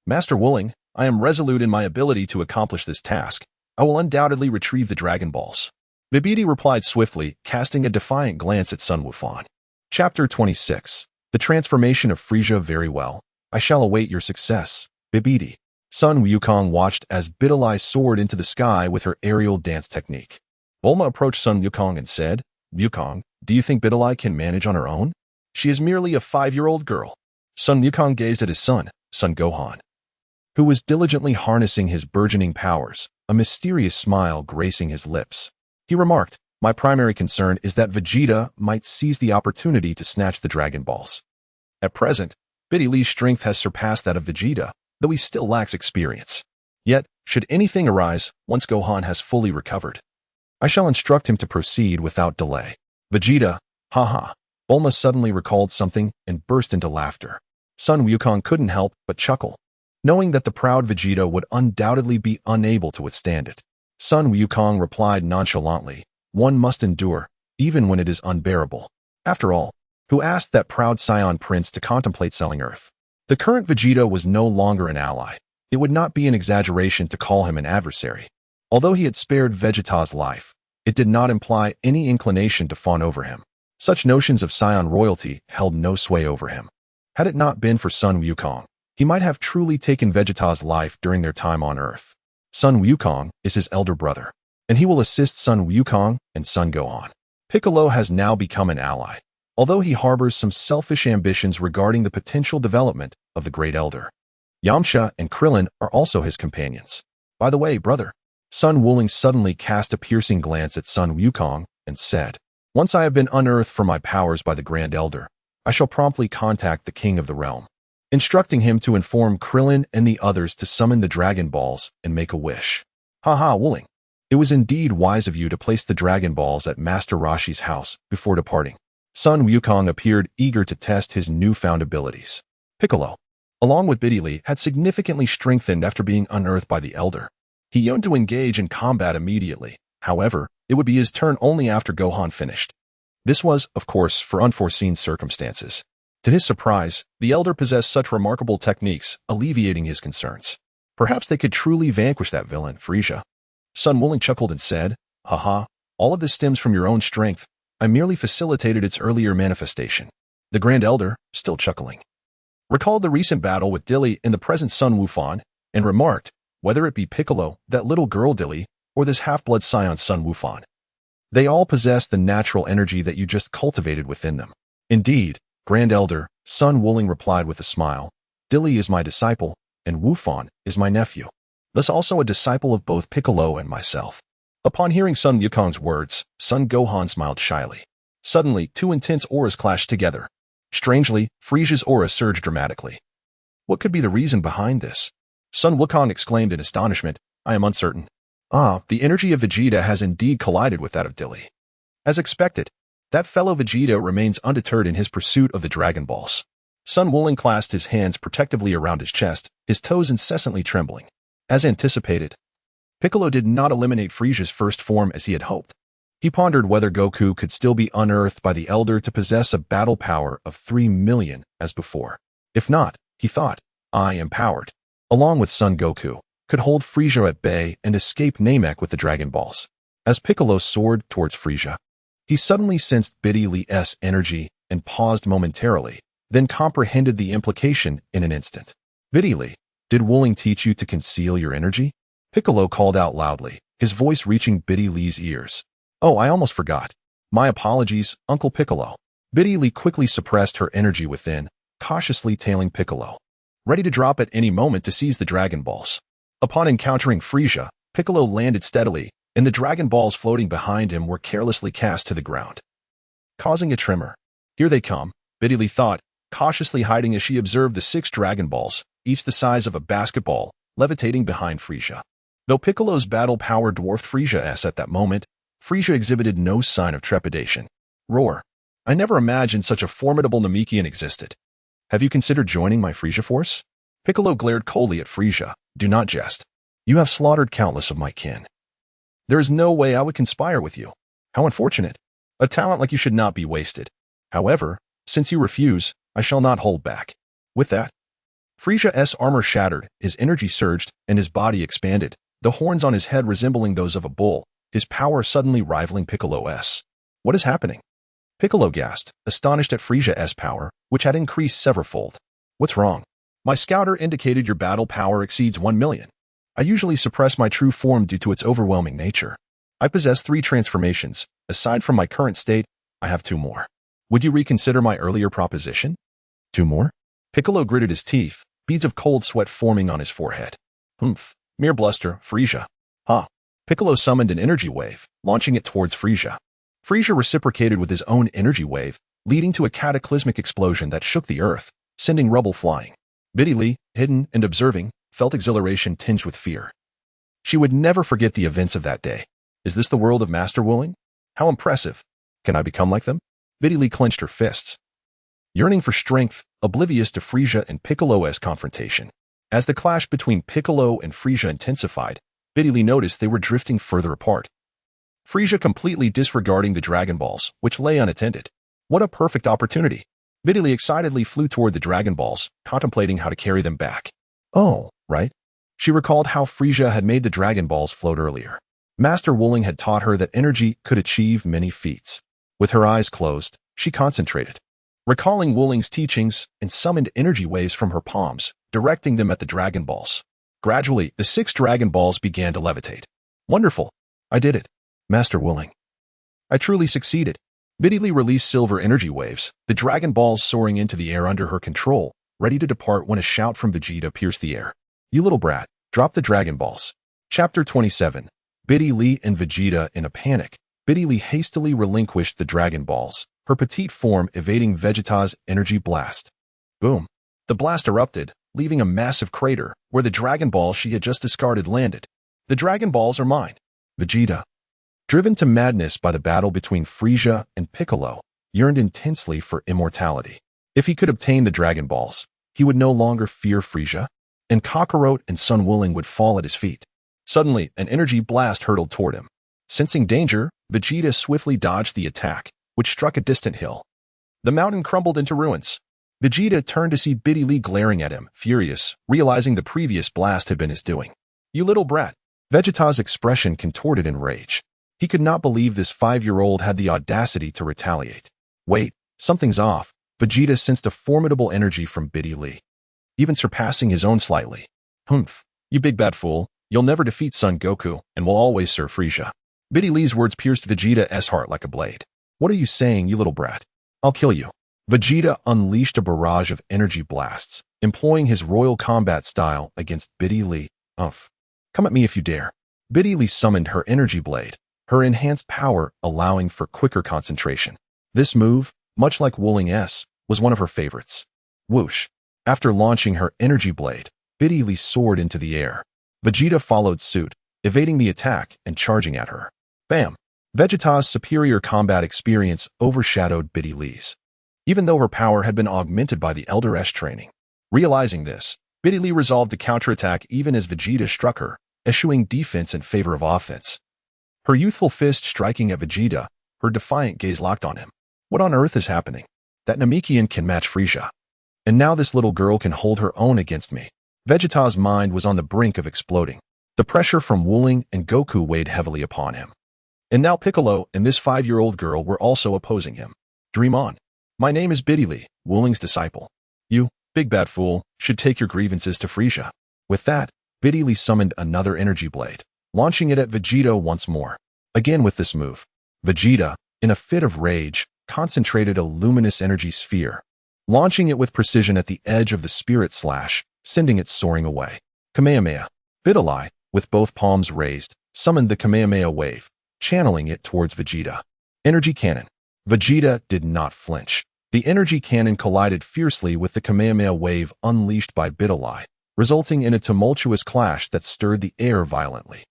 Master Wuling, I am resolute in my ability to accomplish this task. I will undoubtedly retrieve the Dragon Balls. Bibidi replied swiftly, casting a defiant glance at Sun Wufan. Chapter 26. The transformation of Frieza. Very well. I shall await your success, Bibidi. Sun Wukong watched as Bidalai soared into the sky with her aerial dance technique. Bulma approached Sun Wukong and said, Wukong, do you think Bidalai can manage on her own? She is merely a 5-year-old girl. Sun Wukong gazed at his son, Sun Gohan, who was diligently harnessing his burgeoning powers, a mysterious smile gracing his lips. He remarked, "My primary concern is that Vegeta might seize the opportunity to snatch the Dragon Balls. At present, Biddy Lee's strength has surpassed that of Vegeta, though he still lacks experience. Yet, should anything arise once Gohan has fully recovered, I shall instruct him to proceed without delay." Vegeta, haha. Bulma suddenly recalled something and burst into laughter. Sun Wukong couldn't help but chuckle, knowing that the proud Vegeta would undoubtedly be unable to withstand it. Sun Wukong replied nonchalantly, "One must endure, even when it is unbearable. After all, who asked that proud Saiyan prince to contemplate selling Earth? The current Vegeta was no longer an ally. It would not be an exaggeration to call him an adversary. Although he had spared Vegeta's life, it did not imply any inclination to fawn over him. Such notions of Saiyan royalty held no sway over him. Had it not been for Sun Wukong, he might have truly taken Vegeta's life during their time on Earth. Sun Wukong is his elder brother, and he will assist Sun Wukong and Son Gohan. Piccolo has now become an ally, although he harbors some selfish ambitions regarding the potential development of the Great Elder. Yamcha and Krillin are also his companions. By the way, brother, Sun Wuling suddenly cast a piercing glance at Sun Wukong and said, "Once I have been unearthed from my powers by the Grand Elder, I shall promptly contact the King of the Realm, instructing him to inform Krillin and the others to summon the Dragon Balls and make a wish." Haha, Wuling. It was indeed wise of you to place the Dragon Balls at Master Roshi's house before departing. Sun Wukong appeared eager to test his newfound abilities. Piccolo, along with Biddy Lee, had significantly strengthened after being unearthed by the Elder. He yearned to engage in combat immediately. However, it would be his turn only after Gohan finished. This was, of course, for unforeseen circumstances. To his surprise, the Elder possessed such remarkable techniques, alleviating his concerns. Perhaps they could truly vanquish that villain, Frieza. Sun Wuling chuckled and said, "Haha, all of this stems from your own strength. I merely facilitated its earlier manifestation." The Grand Elder, still chuckling, recalled the recent battle with Dilly in the present Sun Wufan and remarked, "Whether it be Piccolo, that little girl Dilly, or this half-blood Saiyan Sun Wufan, they all possess the natural energy that you just cultivated within them." "Indeed, Grand Elder," Sun Wuling replied with a smile, "Dilly is my disciple, and Wufan is my nephew, thus also a disciple of both Piccolo and myself." Upon hearing Sun Wukong's words, Son Gohan smiled shyly. Suddenly, two intense auras clashed together. Strangely, Frieza's aura surged dramatically. What could be the reason behind this? Sun Wukong exclaimed in astonishment, "I am uncertain." The energy of Vegeta has indeed collided with that of Dilly. As expected, that fellow Vegeta remains undeterred in his pursuit of the Dragon Balls. Sun Wuling clasped his hands protectively around his chest, his toes incessantly trembling. As anticipated, Piccolo did not eliminate Frieza's first form as he had hoped. He pondered whether Goku could still be unearthed by the Elder to possess a battle power of 3 million as before. If not, he thought, I, empowered, along with Son Goku, could hold Frieza at bay and escape Namek with the Dragon Balls. As Piccolo soared towards Frieza, he suddenly sensed Biddy Lee's energy and paused momentarily, then comprehended the implication in an instant. "Biddy Lee, did Wuling teach you to conceal your energy?" Piccolo called out loudly, his voice reaching Biddy Lee's ears. "Oh, I almost forgot. My apologies, Uncle Piccolo." Biddy Lee quickly suppressed her energy within, cautiously tailing Piccolo, ready to drop at any moment to seize the Dragon Balls. Upon encountering Frieza, Piccolo landed steadily, and the Dragon Balls floating behind him were carelessly cast to the ground, causing a tremor. "Here they come," Biddy Lee thought, cautiously hiding as she observed the 6 Dragon Balls, each the size of a basketball, levitating behind Frieza. Though Piccolo's battle power dwarfed Frieza's at that moment, Frieza exhibited no sign of trepidation. "Roar. I never imagined such a formidable Namekian existed. Have you considered joining my Frieza force?" Piccolo glared coldly at Frieza. "Do not jest. You have slaughtered countless of my kin. There is no way I would conspire with you. How unfortunate. A talent like you should not be wasted. However, since you refuse, I shall not hold back." With that, Frieza's armor shattered, his energy surged, and his body expanded, the horns on his head resembling those of a bull, his power suddenly rivaling Piccolo's. "What is happening?" Piccolo gasped, astonished at Frieza's power, which had increased severalfold. "What's wrong?" "My scouter indicated your battle power exceeds 1 million. I usually suppress my true form due to its overwhelming nature. I possess 3 transformations. Aside from my current state, I have 2 more. Would you reconsider my earlier proposition?" "2 more?" Piccolo gritted his teeth, beads of cold sweat forming on his forehead. "Humph, mere bluster, Frieza. Ha, Piccolo summoned an energy wave, launching it towards Frieza. Frieza reciprocated with his own energy wave, leading to a cataclysmic explosion that shook the earth, sending rubble flying. Biddy Lee, hidden and observing, felt exhilaration tinged with fear. She would never forget the events of that day. Is this the world of Master Wooling? How impressive. Can I become like them? Biddy Lee clenched her fists, yearning for strength, oblivious to Frieza and Piccolo's confrontation. As the clash between Piccolo and Frieza intensified, Biddy Lee noticed they were drifting further apart. Frieza completely disregarding the Dragon Balls, which lay unattended. What a perfect opportunity. Biddy Lee excitedly flew toward the Dragon Balls, contemplating how to carry them back. Oh, right. She recalled how Frieza had made the Dragon Balls float earlier. Master Wooling had taught her that energy could achieve many feats. With her eyes closed, she concentrated, recalling Wooling's teachings, and summoned energy waves from her palms, directing them at the Dragon Balls. Gradually, the 6 Dragon Balls began to levitate. Wonderful. I did it. Master Wooling. I truly succeeded. Biddy Lee released silver energy waves, the Dragon Balls soaring into the air under her control, ready to depart when a shout from Vegeta pierced the air. You little brat, drop the Dragon Balls. Chapter 27. Biddy Lee and Vegeta in a panic. Biddy Lee hastily relinquished the Dragon Balls, her petite form evading Vegeta's energy blast. Boom. The blast erupted, leaving a massive crater, where the Dragon Ball she had just discarded landed. The Dragon Balls are mine. Vegeta, driven to madness by the battle between Frieza and Piccolo, yearned intensely for immortality. If he could obtain the Dragon Balls, he would no longer fear Frieza, and Kakarot and Sun Wooling would fall at his feet. Suddenly, an energy blast hurtled toward him. Sensing danger, Vegeta swiftly dodged the attack, which struck a distant hill. The mountain crumbled into ruins. Vegeta turned to see Biddy Lee glaring at him, furious, realizing the previous blast had been his doing. You little brat. Vegeta's expression contorted in rage. He could not believe this 5-year-old had the audacity to retaliate. Wait, something's off. Vegeta sensed a formidable energy from Biddy Lee, even surpassing his own slightly. Humph, you big bad fool. You'll never defeat Son Goku, and will always serve Frieza. Biddy Lee's words pierced Vegeta's heart like a blade. What are you saying, you little brat? I'll kill you. Vegeta unleashed a barrage of energy blasts, employing his royal combat style against Biddy Lee. Umph. Come at me if you dare. Biddy Lee summoned her energy blade, her enhanced power allowing for quicker concentration. This move, much like Wooling S, was one of her favorites. Whoosh. After launching her energy blade, Biddy Lee soared into the air. Vegeta followed suit, evading the attack and charging at her. Bam! Vegeta's superior combat experience overshadowed Biddy Lee's, even though her power had been augmented by the Elder S training. Realizing this, Biddy Lee resolved to counterattack even as Vegeta struck her, eschewing defense in favor of offense. Her youthful fist striking at Vegeta, her defiant gaze locked on him. What on earth is happening? That Namekian can match Frieza. And now this little girl can hold her own against me. Vegeta's mind was on the brink of exploding. The pressure from Wooling and Goku weighed heavily upon him. And now Piccolo and this 5-year-old girl were also opposing him. Dream on. My name is Biddy Lee, Wooling's disciple. You, big bad fool, should take your grievances to Frieza. With that, Biddy Lee summoned another energy blade, launching it at Vegeta once more. Again with this move, Vegeta, in a fit of rage, concentrated a luminous energy sphere, launching it with precision at the edge of the spirit slash, sending it soaring away. Kamehameha. Biddy Lee, with both palms raised, summoned the Kamehameha wave, channeling it towards Vegeta. Energy cannon. Vegeta did not flinch. The energy cannon collided fiercely with the Kamehameha wave unleashed by Biddy Lee, resulting in a tumultuous clash that stirred the air violently.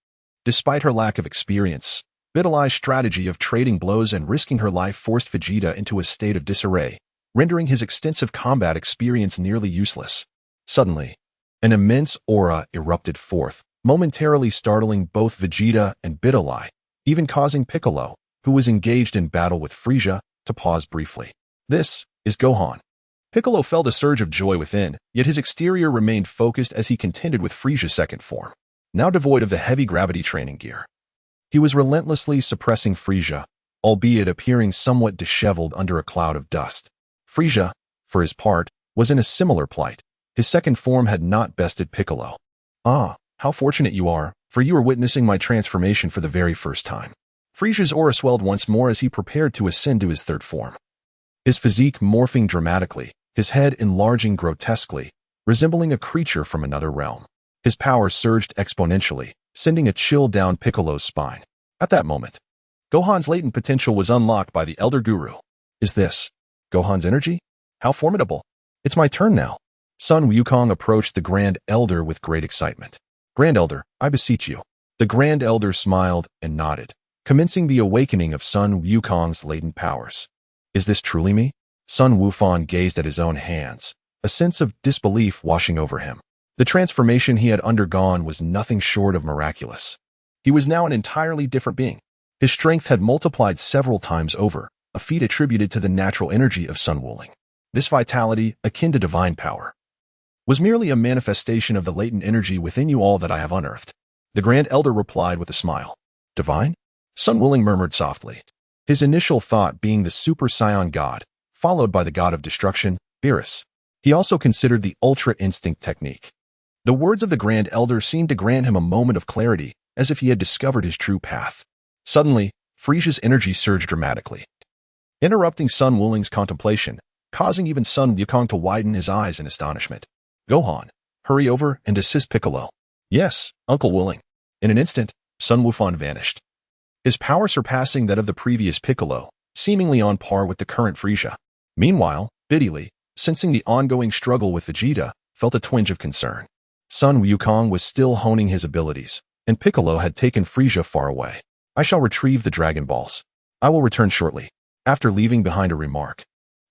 Despite her lack of experience, Biddy Lee's strategy of trading blows and risking her life forced Vegeta into a state of disarray, rendering his extensive combat experience nearly useless. Suddenly, an immense aura erupted forth, momentarily startling both Vegeta and Biddy Lee, even causing Piccolo, who was engaged in battle with Frieza, to pause briefly. This is Gohan. Piccolo felt a surge of joy within, yet his exterior remained focused as he contended with Frieza's second form, now devoid of the heavy gravity training gear. He was relentlessly suppressing Frieza, albeit appearing somewhat disheveled under a cloud of dust. Frieza, for his part, was in a similar plight. His second form had not bested Piccolo. Ah, how fortunate you are, for you are witnessing my transformation for the very first time. Frieza's aura swelled once more as he prepared to ascend to his third form. His physique morphing dramatically, his head enlarging grotesquely, resembling a creature from another realm. His power surged exponentially, sending a chill down Piccolo's spine. At that moment, Gohan's latent potential was unlocked by the Elder Guru. Is this Gohan's energy? How formidable! It's my turn now. Sun Wukong approached the Grand Elder with great excitement. Grand Elder, I beseech you. The Grand Elder smiled and nodded, commencing the awakening of Sun Wukong's latent powers. Is this truly me? Sun Wufan gazed at his own hands, a sense of disbelief washing over him. The transformation he had undergone was nothing short of miraculous. He was now an entirely different being. His strength had multiplied several times over, a feat attributed to the natural energy of Sun Wuling. This vitality, akin to divine power, was merely a manifestation of the latent energy within you all that I have unearthed. The Grand Elder replied with a smile. Divine? Sun Wuling murmured softly, his initial thought being the Super Saiyan God, followed by the God of Destruction, Beerus. He also considered the Ultra Instinct technique. The words of the Grand Elder seemed to grant him a moment of clarity, as if he had discovered his true path. Suddenly, Frisia's energy surged dramatically, interrupting Sun Wuling's contemplation, causing even Sun Wukong to widen his eyes in astonishment. Gohan, hurry over and assist Piccolo. Yes, Uncle Wuling. In an instant, Sun Wufan vanished, his power surpassing that of the previous Piccolo, seemingly on par with the current Frisia. Meanwhile, Biddy, sensing the ongoing struggle with Vegeta, felt a twinge of concern. Sun Wukong was still honing his abilities, and Piccolo had taken Frisia far away. I shall retrieve the Dragon Balls. I will return shortly. After leaving behind a remark,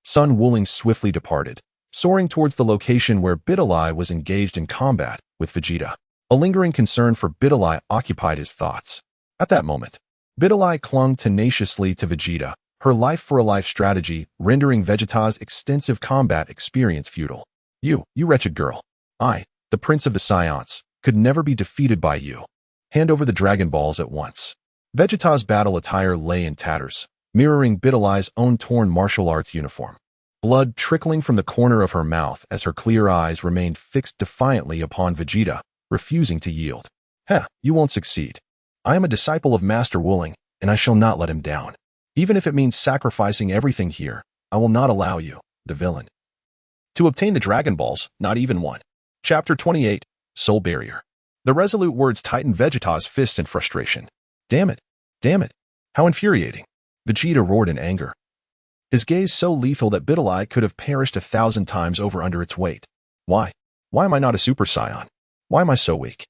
Sun Wuling swiftly departed, soaring towards the location where Biddy was engaged in combat with Vegeta. A lingering concern for Biddy occupied his thoughts. At that moment, Biddy clung tenaciously to Vegeta, her life-for-a-life strategy rendering Vegeta's extensive combat experience futile. You wretched girl. I, the Prince of the Saiyans, could never be defeated by you. Hand over the Dragon Balls at once. Vegeta's battle attire lay in tatters, mirroring Biddy's own torn martial arts uniform. Blood trickling from the corner of her mouth as her clear eyes remained fixed defiantly upon Vegeta, refusing to yield. You won't succeed. I am a disciple of Master Wuling, and I shall not let him down. Even if it means sacrificing everything here, I will not allow you, the villain, to obtain the Dragon Balls, not even one. Chapter 28, Soul Barrier. The resolute words tightened Vegeta's fist in frustration. Damn it. How infuriating. Vegeta roared in anger, his gaze so lethal that Biddy could have perished 1,000 times over under its weight. Why am I not a Super Saiyan? Why am I so weak?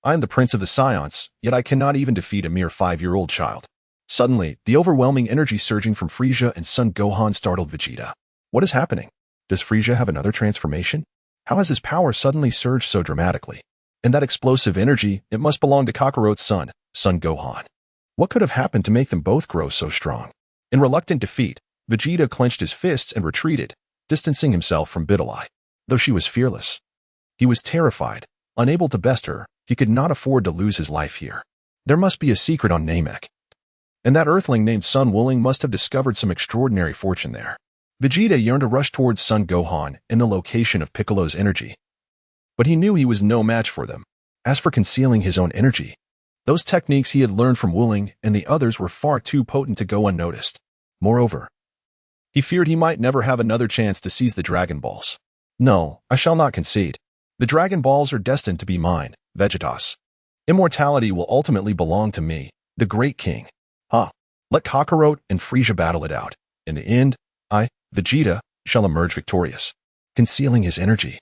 I am the Prince of the Saiyans, yet I cannot even defeat a mere 5-year-old child. Suddenly, the overwhelming energy surging from Frisia and Son Gohan startled Vegeta. What is happening? Does Frisia have another transformation? How has his power suddenly surged so dramatically? And that explosive energy, it must belong to Kakarot's son, Son Gohan. What could have happened to make them both grow so strong? In reluctant defeat, Vegeta clenched his fists and retreated, distancing himself from Biddy. Though she was fearless, he was terrified. Unable to best her, he could not afford to lose his life here. There must be a secret on Namek, and that earthling named Sun Wuling must have discovered some extraordinary fortune there. Vegeta yearned to rush towards Son Gohan in the location of Piccolo's energy, but he knew he was no match for them. As for concealing his own energy, those techniques he had learned from Wuling and the others were far too potent to go unnoticed. Moreover, he feared he might never have another chance to seize the Dragon Balls. No, I shall not concede. The Dragon Balls are destined to be mine, Vegetas. Immortality will ultimately belong to me, the Great King. Let Kakarot and Frisia battle it out. In the end, I, Vegeta, shall emerge victorious. Concealing his energy.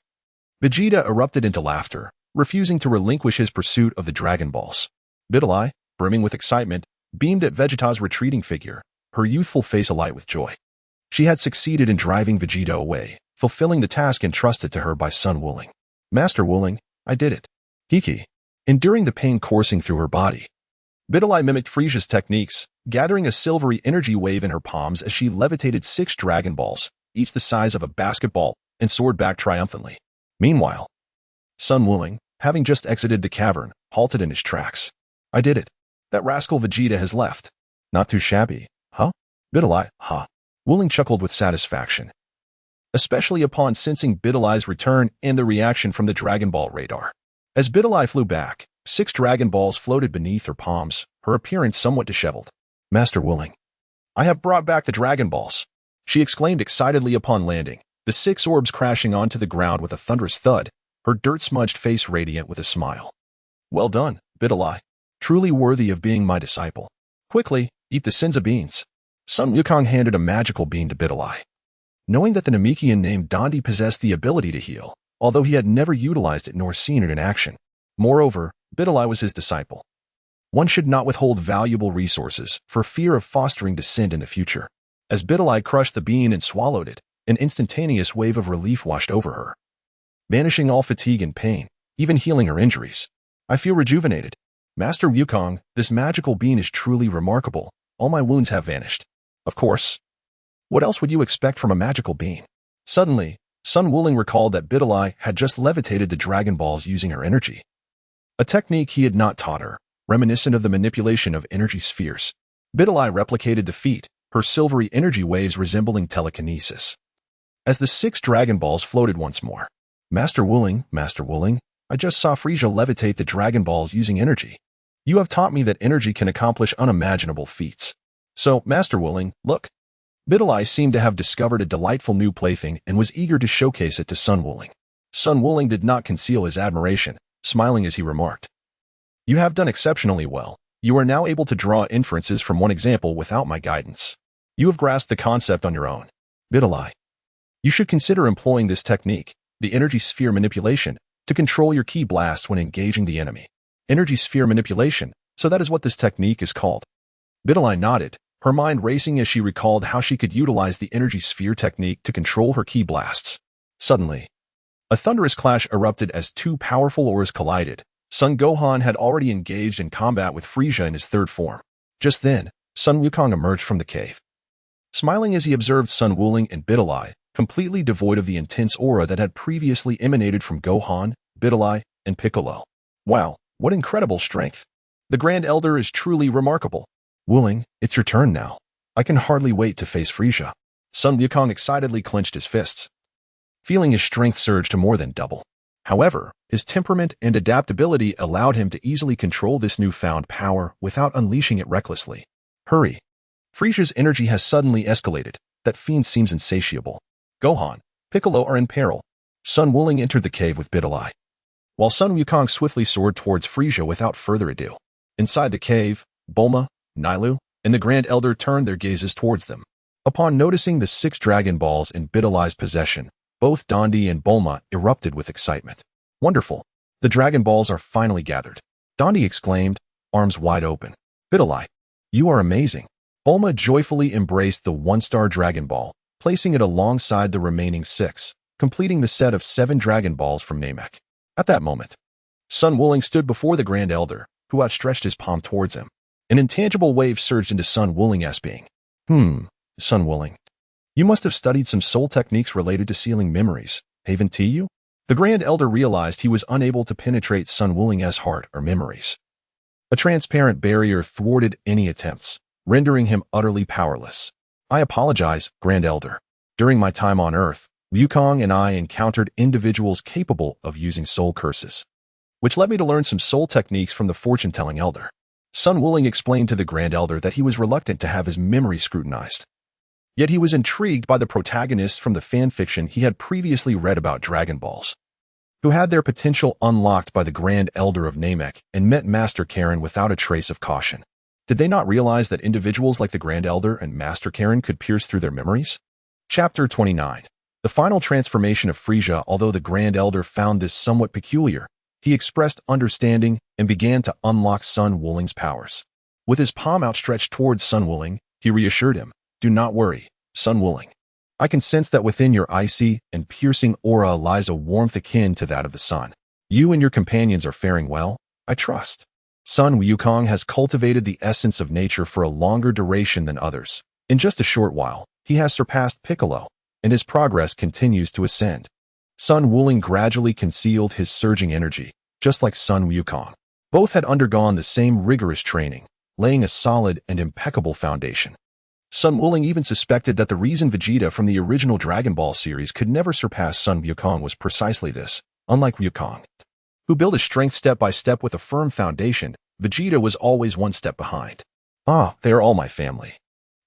Vegeta erupted into laughter, refusing to relinquish his pursuit of the Dragon Balls. Biddy, brimming with excitement, beamed at Vegeta's retreating figure, her youthful face alight with joy. She had succeeded in driving Vegeta away, fulfilling the task entrusted to her by Sun Wuling. Master Wuling, I did it. Hiki, enduring the pain coursing through her body. Biddy mimicked Frisia's techniques, gathering a silvery energy wave in her palms as she levitated 6 Dragon Balls, each the size of a basketball, and soared back triumphantly. Meanwhile, Sun Wuling, having just exited the cavern, halted in his tracks. I did it. That rascal Vegeta has left. Not too shabby, huh? Biddy, Wuling chuckled with satisfaction, especially upon sensing Biddy's return and the reaction from the Dragon Ball radar. As Biddy flew back, 6 Dragon Balls floated beneath her palms, her appearance somewhat disheveled. Master Wuling, I have brought back the Dragon Balls, she exclaimed excitedly upon landing, the 6 orbs crashing onto the ground with a thunderous thud, her dirt-smudged face radiant with a smile. Well done, Bidalai. Truly worthy of being my disciple. Quickly, eat the Senza beans. Sun Wukong handed a magical bean to Bidalai. Knowing that the Namekian named Dandi possessed the ability to heal, although he had never utilized it nor seen it in action. Moreover, Bidalai was his disciple. One should not withhold valuable resources for fear of fostering dissent in the future. As Bidalai crushed the bean and swallowed it, an instantaneous wave of relief washed over her, banishing all fatigue and pain, even healing her injuries. I feel rejuvenated. Master Wukong, this magical bean is truly remarkable. All my wounds have vanished. Of course. What else would you expect from a magical bean? Suddenly, Sun Wuling recalled that Bidalai had just levitated the Dragon Balls using her energy. A technique he had not taught her, reminiscent of the manipulation of energy spheres. Bidalai replicated the feat, her silvery energy waves resembling telekinesis. As the 6 Dragon Balls floated once more, Master Wuling, I just saw Frieza levitate the Dragon Balls using energy. You have taught me that energy can accomplish unimaginable feats. So, Master Wuling, look. Bidalai seemed to have discovered a delightful new plaything and was eager to showcase it to Sun Wuling. Sun Wuling did not conceal his admiration, smiling as he remarked, "You have done exceptionally well. You are now able to draw inferences from one example without my guidance. You have grasped the concept on your own. Bidalai, you should consider employing this technique, the energy sphere manipulation, to control your ki blast when engaging the enemy. Energy sphere manipulation, so that is what this technique is called." Bidalai nodded, her mind racing as she recalled how she could utilize the energy sphere technique to control her ki blasts. Suddenly, a thunderous clash erupted as 2 powerful auras collided. Son Gohan had already engaged in combat with Frieza in his 3rd form. Just then, Sun Wukong emerged from the cave. Smiling as he observed Sun Wuling and Bidalai, completely devoid of the intense aura that had previously emanated from Gohan, Bidalai, and Piccolo. Wow, what incredible strength! The Grand Elder is truly remarkable. Wuling, it's your turn now. I can hardly wait to face Frieza. Sun Wukong excitedly clenched his fists, feeling his strength surge to more than double. However, his temperament and adaptability allowed him to easily control this newfound power without unleashing it recklessly. Hurry! Frieza's energy has suddenly escalated. That fiend seems insatiable. Gohan, Piccolo are in peril. Sun Wuling entered the cave with Bidalai, while Sun Wukong swiftly soared towards Frieza without further ado. Inside the cave, Bulma, Nailu, and the Grand Elder turned their gazes towards them. Upon noticing the 6 Dragon Balls in Bidalai's possession, both Dandi and Bulma erupted with excitement. Wonderful! The Dragon Balls are finally gathered. Dandi exclaimed, arms wide open. Bidalai, you are amazing. Bulma joyfully embraced the 1-star Dragon Ball, placing it alongside the remaining 6, completing the set of 7 Dragon Balls from Namek. At that moment, Sun Wuling stood before the Grand Elder, who outstretched his palm towards him. An intangible wave surged into Sun Wuling's being. Sun Wuling, you must have studied some soul techniques related to sealing memories, haven't you? The Grand Elder realized he was unable to penetrate Sun Wuling's heart or memories. A transparent barrier thwarted any attempts, rendering him utterly powerless. I apologize, Grand Elder. During my time on Earth, Wukong and I encountered individuals capable of using soul curses, which led me to learn some soul techniques from the fortune-telling Elder. Sun Wuling explained to the Grand Elder that he was reluctant to have his memory scrutinized. Yet he was intrigued by the protagonists from the fanfiction he had previously read about Dragon Balls, who had their potential unlocked by the Grand Elder of Namek and met Master Karen without a trace of caution. Did they not realize that individuals like the Grand Elder and Master Karen could pierce through their memories? Chapter 29. The final transformation of Frieza. Although the Grand Elder found this somewhat peculiar, he expressed understanding and began to unlock Sun Wuling's powers. With his palm outstretched towards Sun Wuling, he reassured him, "Do not worry, Sun Wuling. I can sense that within your icy and piercing aura lies a warmth akin to that of the sun. You and your companions are faring well, I trust." Sun Wukong has cultivated the essence of nature for a longer duration than others. In just a short while, he has surpassed Piccolo, and his progress continues to ascend. Sun Wuling gradually concealed his surging energy, just like Sun Wukong. Both had undergone the same rigorous training, laying a solid and impeccable foundation. Sun Wuling even suspected that the reason Vegeta from the original Dragon Ball series could never surpass Sun Wukong was precisely this. Unlike Wukong, who built his strength step by step with a firm foundation, Vegeta was always one step behind. They are all my family.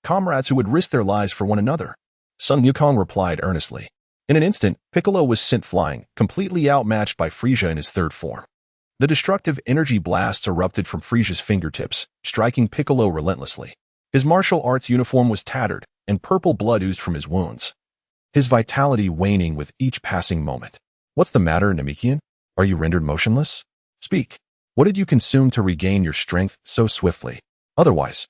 Comrades who would risk their lives for one another. Sun Wukong replied earnestly. In an instant, Piccolo was sent flying, completely outmatched by Frieza in his 3rd form. The destructive energy blasts erupted from Frisia's fingertips, striking Piccolo relentlessly. His martial arts uniform was tattered, and purple blood oozed from his wounds, his vitality waning with each passing moment. "What's the matter, Namekian? Are you rendered motionless? Speak. What did you consume to regain your strength so swiftly? Otherwise,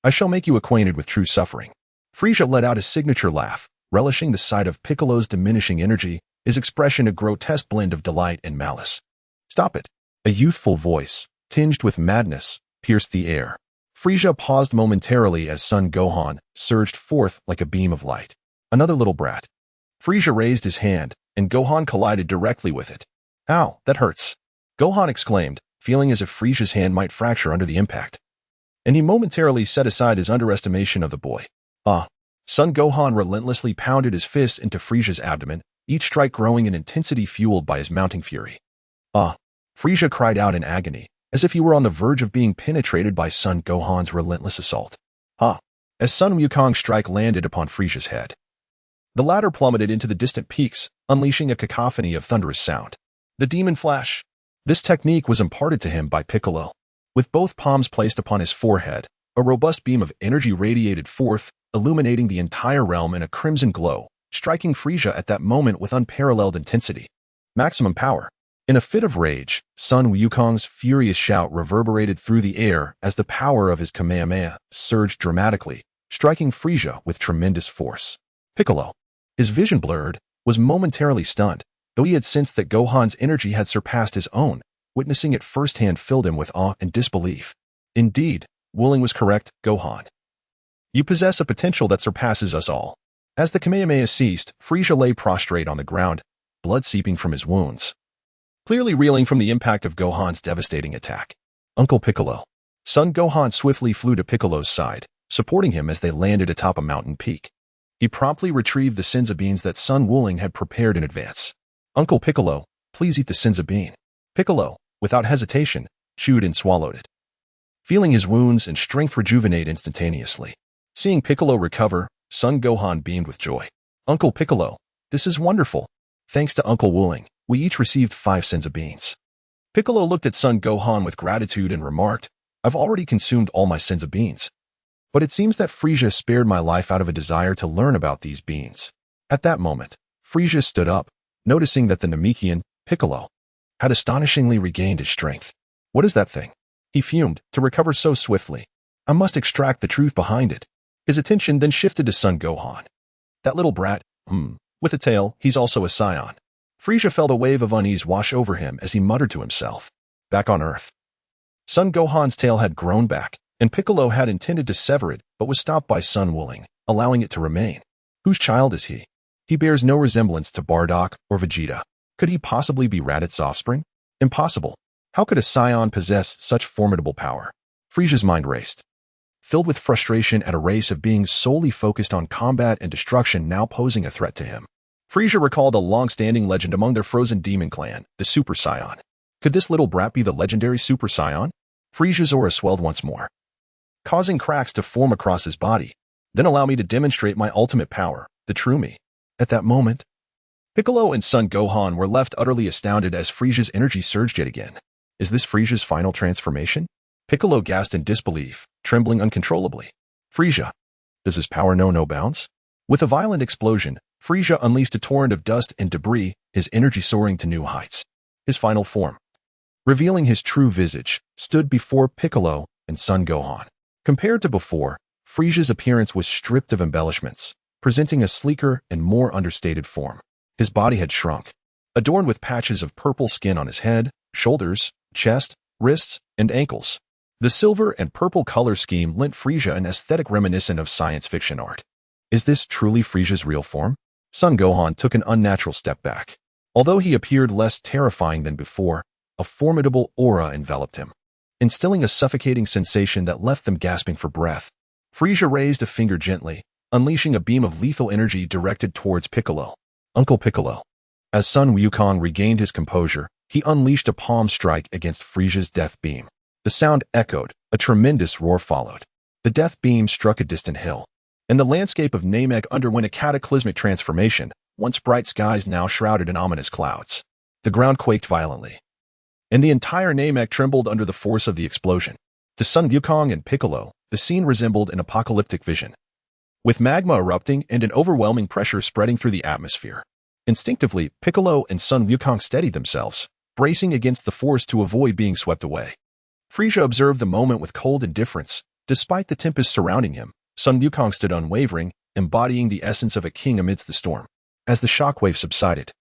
I shall make you acquainted with true suffering." Frisia let out his signature laugh, relishing the sight of Piccolo's diminishing energy, his expression a grotesque blend of delight and malice. "Stop it." A youthful voice, tinged with madness, pierced the air. Frisia paused momentarily as Son Gohan surged forth like a beam of light. "Another little brat." Frisia raised his hand, and Gohan collided directly with it. "Ow, that hurts," Gohan exclaimed, feeling as if Frisia's hand might fracture under the impact. And he momentarily set aside his underestimation of the boy. Son Gohan relentlessly pounded his fists into Frisia's abdomen, each strike growing in intensity fueled by his mounting fury. Frisia cried out in agony, as if he were on the verge of being penetrated by Son Gohan's relentless assault. As Sun Wukong's strike landed upon Frisia's head, the latter plummeted into the distant peaks, unleashing a cacophony of thunderous sound. The Demon Flash. This technique was imparted to him by Piccolo. With both palms placed upon his forehead, a robust beam of energy radiated forth, illuminating the entire realm in a crimson glow, striking Frisia at that moment with unparalleled intensity. Maximum power. In a fit of rage, Sun Wukong's furious shout reverberated through the air as the power of his Kamehameha surged dramatically, striking Frisia with tremendous force. Piccolo, his vision blurred, was momentarily stunned, though he had sensed that Gohan's energy had surpassed his own. Witnessing it firsthand filled him with awe and disbelief. Indeed, Wooling was correct, Gohan. You possess a potential that surpasses us all. As the Kamehameha ceased, Frisia lay prostrate on the ground, blood seeping from his wounds, clearly reeling from the impact of Gohan's devastating attack. Uncle Piccolo. Son Gohan swiftly flew to Piccolo's side, supporting him as they landed atop a mountain peak. He promptly retrieved the senza beans that Sun Wooling had prepared in advance. "Uncle Piccolo, please eat the senza bean." Piccolo, without hesitation, chewed and swallowed it, feeling his wounds and strength rejuvenate instantaneously. Seeing Piccolo recover, Son Gohan beamed with joy. "Uncle Piccolo, this is wonderful. Thanks to Uncle Wooling, we each received 5 senza beans." Piccolo looked at Son Gohan with gratitude and remarked, "I've already consumed all my senza beans. But it seems that Frisia spared my life out of a desire to learn about these beans." At that moment, Frisia stood up, noticing that the Namekian, Piccolo, had astonishingly regained his strength. "What is that thing?" He fumed, to recover so swiftly. "I must extract the truth behind it." His attention then shifted to Son Gohan. "That little brat, with a tail, he's also a Saiyan." Frisia felt a wave of unease wash over him as he muttered to himself. Back on Earth, Son Gohan's tail had grown back, and Piccolo had intended to sever it but was stopped by Sun Wooling, allowing it to remain. Whose child is he? He bears no resemblance to Bardock or Vegeta. Could he possibly be Raditz's offspring? Impossible. How could a Saiyan possess such formidable power? Frisia's mind raced, filled with frustration at a race of beings solely focused on combat and destruction now posing a threat to him. Frisia recalled a long-standing legend among their frozen demon clan, the Super Saiyan. Could this little brat be the legendary Super Saiyan? Frisia's aura swelled once more, causing cracks to form across his body. "Then allow me to demonstrate my ultimate power, the true me." At that moment, Piccolo and Son Gohan were left utterly astounded as Frisia's energy surged yet again. Is this Frisia's final transformation? Piccolo gasped in disbelief, trembling uncontrollably. "Frisia, does his power know no bounds?" With a violent explosion, Frisia unleashed a torrent of dust and debris, his energy soaring to new heights. His final form, revealing his true visage, stood before Piccolo and Son Gohan. Compared to before, Frisia's appearance was stripped of embellishments, presenting a sleeker and more understated form. His body had shrunk, adorned with patches of purple skin on his head, shoulders, chest, wrists, and ankles. The silver and purple color scheme lent Frisia an aesthetic reminiscent of science fiction art. Is this truly Frisia's real form? Son Gohan took an unnatural step back. Although he appeared less terrifying than before, a formidable aura enveloped him, instilling a suffocating sensation that left them gasping for breath. Frisia raised a finger gently, unleashing a beam of lethal energy directed towards Piccolo. Uncle Piccolo. As Sun Wukong regained his composure, he unleashed a palm strike against Frisia's death beam. The sound echoed, a tremendous roar followed. The death beam struck a distant hill, and the landscape of Namek underwent a cataclysmic transformation, once bright skies now shrouded in ominous clouds. The ground quaked violently, and the entire Namek trembled under the force of the explosion. To Sun Wukong and Piccolo, the scene resembled an apocalyptic vision, with magma erupting and an overwhelming pressure spreading through the atmosphere. Instinctively, Piccolo and Sun Wukong steadied themselves, bracing against the force to avoid being swept away. Frieza observed the moment with cold indifference. Despite the tempest surrounding him, Sun Wukong stood unwavering, embodying the essence of a king amidst the storm. As the shockwave subsided,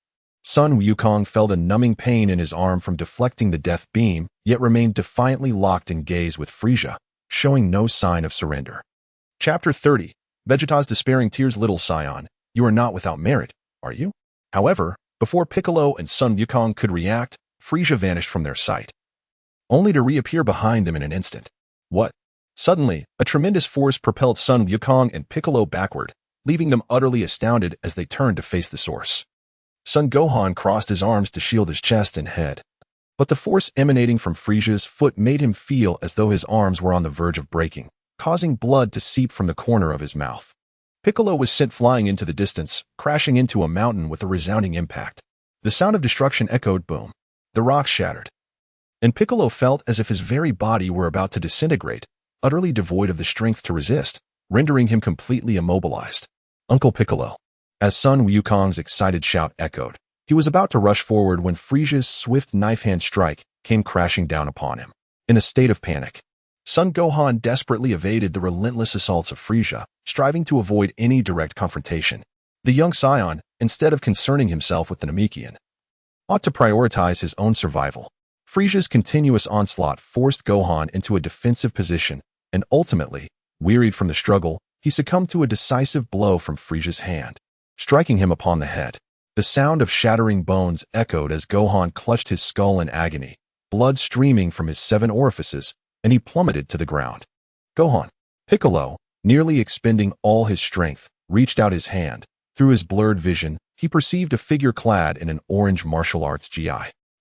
Sun Wukong felt a numbing pain in his arm from deflecting the death beam, yet remained defiantly locked in gaze with Frieza, showing no sign of surrender. Chapter 30. Vegeta's despairing tears. Little Saiyan, you are not without merit, are you? However, before Piccolo and Sun Wukong could react, Frieza vanished from their sight, only to reappear behind them in an instant. What? Suddenly, a tremendous force propelled Sun Wukong and Piccolo backward, leaving them utterly astounded as they turned to face the source. Son Gohan crossed his arms to shield his chest and head, but the force emanating from Frieza's foot made him feel as though his arms were on the verge of breaking, causing blood to seep from the corner of his mouth. Piccolo was sent flying into the distance, crashing into a mountain with a resounding impact. The sound of destruction echoed. Boom. The rocks shattered, and Piccolo felt as if his very body were about to disintegrate, utterly devoid of the strength to resist, rendering him completely immobilized. Uncle Piccolo. As Sun Wukong's excited shout echoed, he was about to rush forward when Frieza's swift knife-hand strike came crashing down upon him. In a state of panic, Son Gohan desperately evaded the relentless assaults of Frieza, striving to avoid any direct confrontation. The young Saiyan, instead of concerning himself with the Namekian, ought to prioritize his own survival. Frieza's continuous onslaught forced Gohan into a defensive position, and ultimately, wearied from the struggle, he succumbed to a decisive blow from Frieza's hand, striking him upon the head. The sound of shattering bones echoed as Gohan clutched his skull in agony, blood streaming from his 7 orifices, and he plummeted to the ground. Gohan. Piccolo, nearly expending all his strength, reached out his hand. Through his blurred vision, he perceived a figure clad in an orange martial arts gi.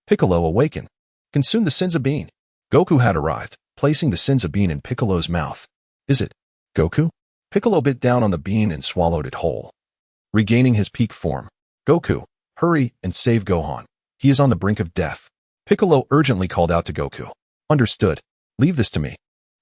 Piccolo awakened. Consume the Senzu bean. Goku had arrived, placing the Senzu bean in Piccolo's mouth. Is it Goku? Piccolo bit down on the bean and swallowed it whole, regaining his peak form. Goku, hurry and save Gohan. He is on the brink of death. Piccolo urgently called out to Goku. Understood. Leave this to me.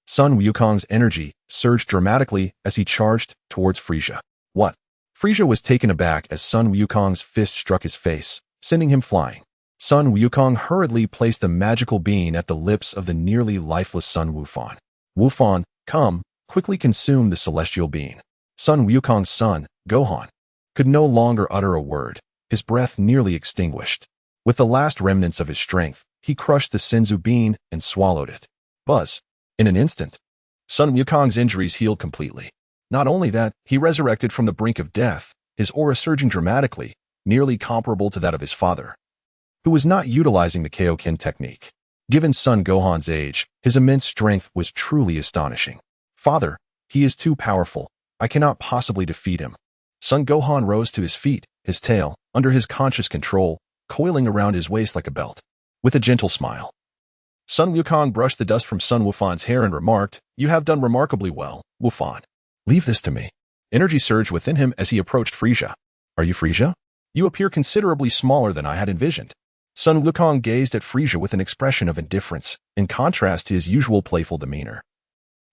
Sun Wukong's energy surged dramatically as he charged towards Frieza. What? Frieza was taken aback as Sun Wukong's fist struck his face, sending him flying. Sun Wukong hurriedly placed the magical bean at the lips of the nearly lifeless Sun Wufan. Wufan, come, quickly consume the celestial bean. Sun Wukong's son, Gohan, could no longer utter a word, his breath nearly extinguished. With the last remnants of his strength, he crushed the Senzu bean and swallowed it. Buzz. In an instant, Sun Wukong's injuries healed completely. Not only that, he resurrected from the brink of death, his aura surging dramatically, nearly comparable to that of his father, who was not utilizing the Kaioken technique. Given Son Gohan's age, his immense strength was truly astonishing. Father, he is too powerful. I cannot possibly defeat him. Son Gohan rose to his feet, his tail, under his conscious control, coiling around his waist like a belt. With a gentle smile, Sun Wukong brushed the dust from Sun Wufan's hair and remarked, You have done remarkably well, Wufan. Leave this to me. Energy surged within him as he approached Frieza. Are you Frieza? You appear considerably smaller than I had envisioned. Sun Wukong gazed at Frieza with an expression of indifference, in contrast to his usual playful demeanor.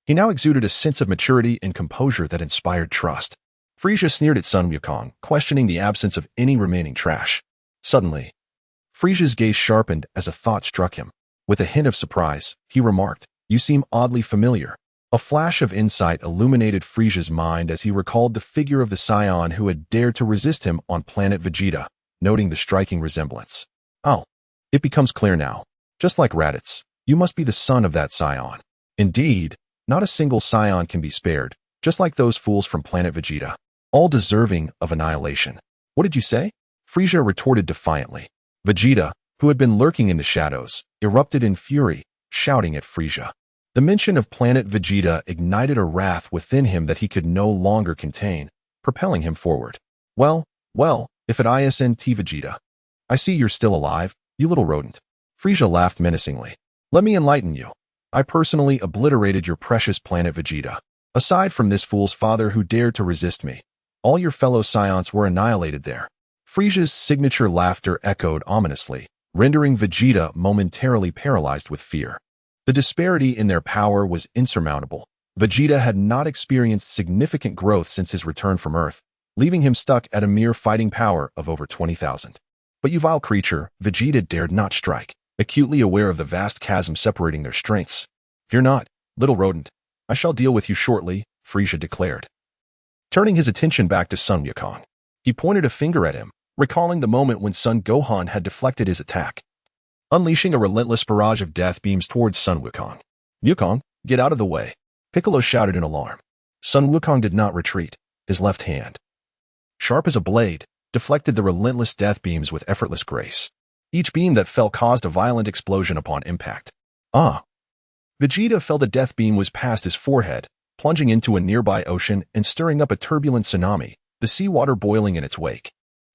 He now exuded a sense of maturity and composure that inspired trust. Frieza sneered at Sun Wukong, questioning the absence of any remaining trash. Suddenly, Frieza's gaze sharpened as a thought struck him. With a hint of surprise, he remarked, You seem oddly familiar. A flash of insight illuminated Frieza's mind as he recalled the figure of the Saiyan who had dared to resist him on planet Vegeta, noting the striking resemblance. Oh, it becomes clear now. Just like Raditz, you must be the son of that Saiyan. Indeed, not a single Saiyan can be spared, just like those fools from planet Vegeta, all deserving of annihilation. What did you say? Frieza retorted defiantly. Vegeta, who had been lurking in the shadows, erupted in fury, shouting at Frieza. The mention of planet Vegeta ignited a wrath within him that he could no longer contain, propelling him forward. Well, if it isn't Vegeta. I see you're still alive, you little rodent. Frieza laughed menacingly. Let me enlighten you. I personally obliterated your precious planet Vegeta. Aside from this fool's father who dared to resist me, all your fellow Saiyans were annihilated there. Frieza's signature laughter echoed ominously, rendering Vegeta momentarily paralyzed with fear. The disparity in their power was insurmountable. Vegeta had not experienced significant growth since his return from Earth, leaving him stuck at a mere fighting power of over 20,000. But you vile creature, Vegeta dared not strike, acutely aware of the vast chasm separating their strengths. Fear not, little rodent. I shall deal with you shortly, Frieza declared. Turning his attention back to Son Wukong, he pointed a finger at him, recalling the moment when Son Gohan had deflected his attack, unleashing a relentless barrage of death beams towards Son Wukong. Wukong, get out of the way, Piccolo shouted in alarm. Son Wukong did not retreat. His left hand, sharp as a blade, deflected the relentless death beams with effortless grace. Each beam that fell caused a violent explosion upon impact. Vegeta felt a death beam was past his forehead, plunging into a nearby ocean and stirring up a turbulent tsunami, the seawater boiling in its wake.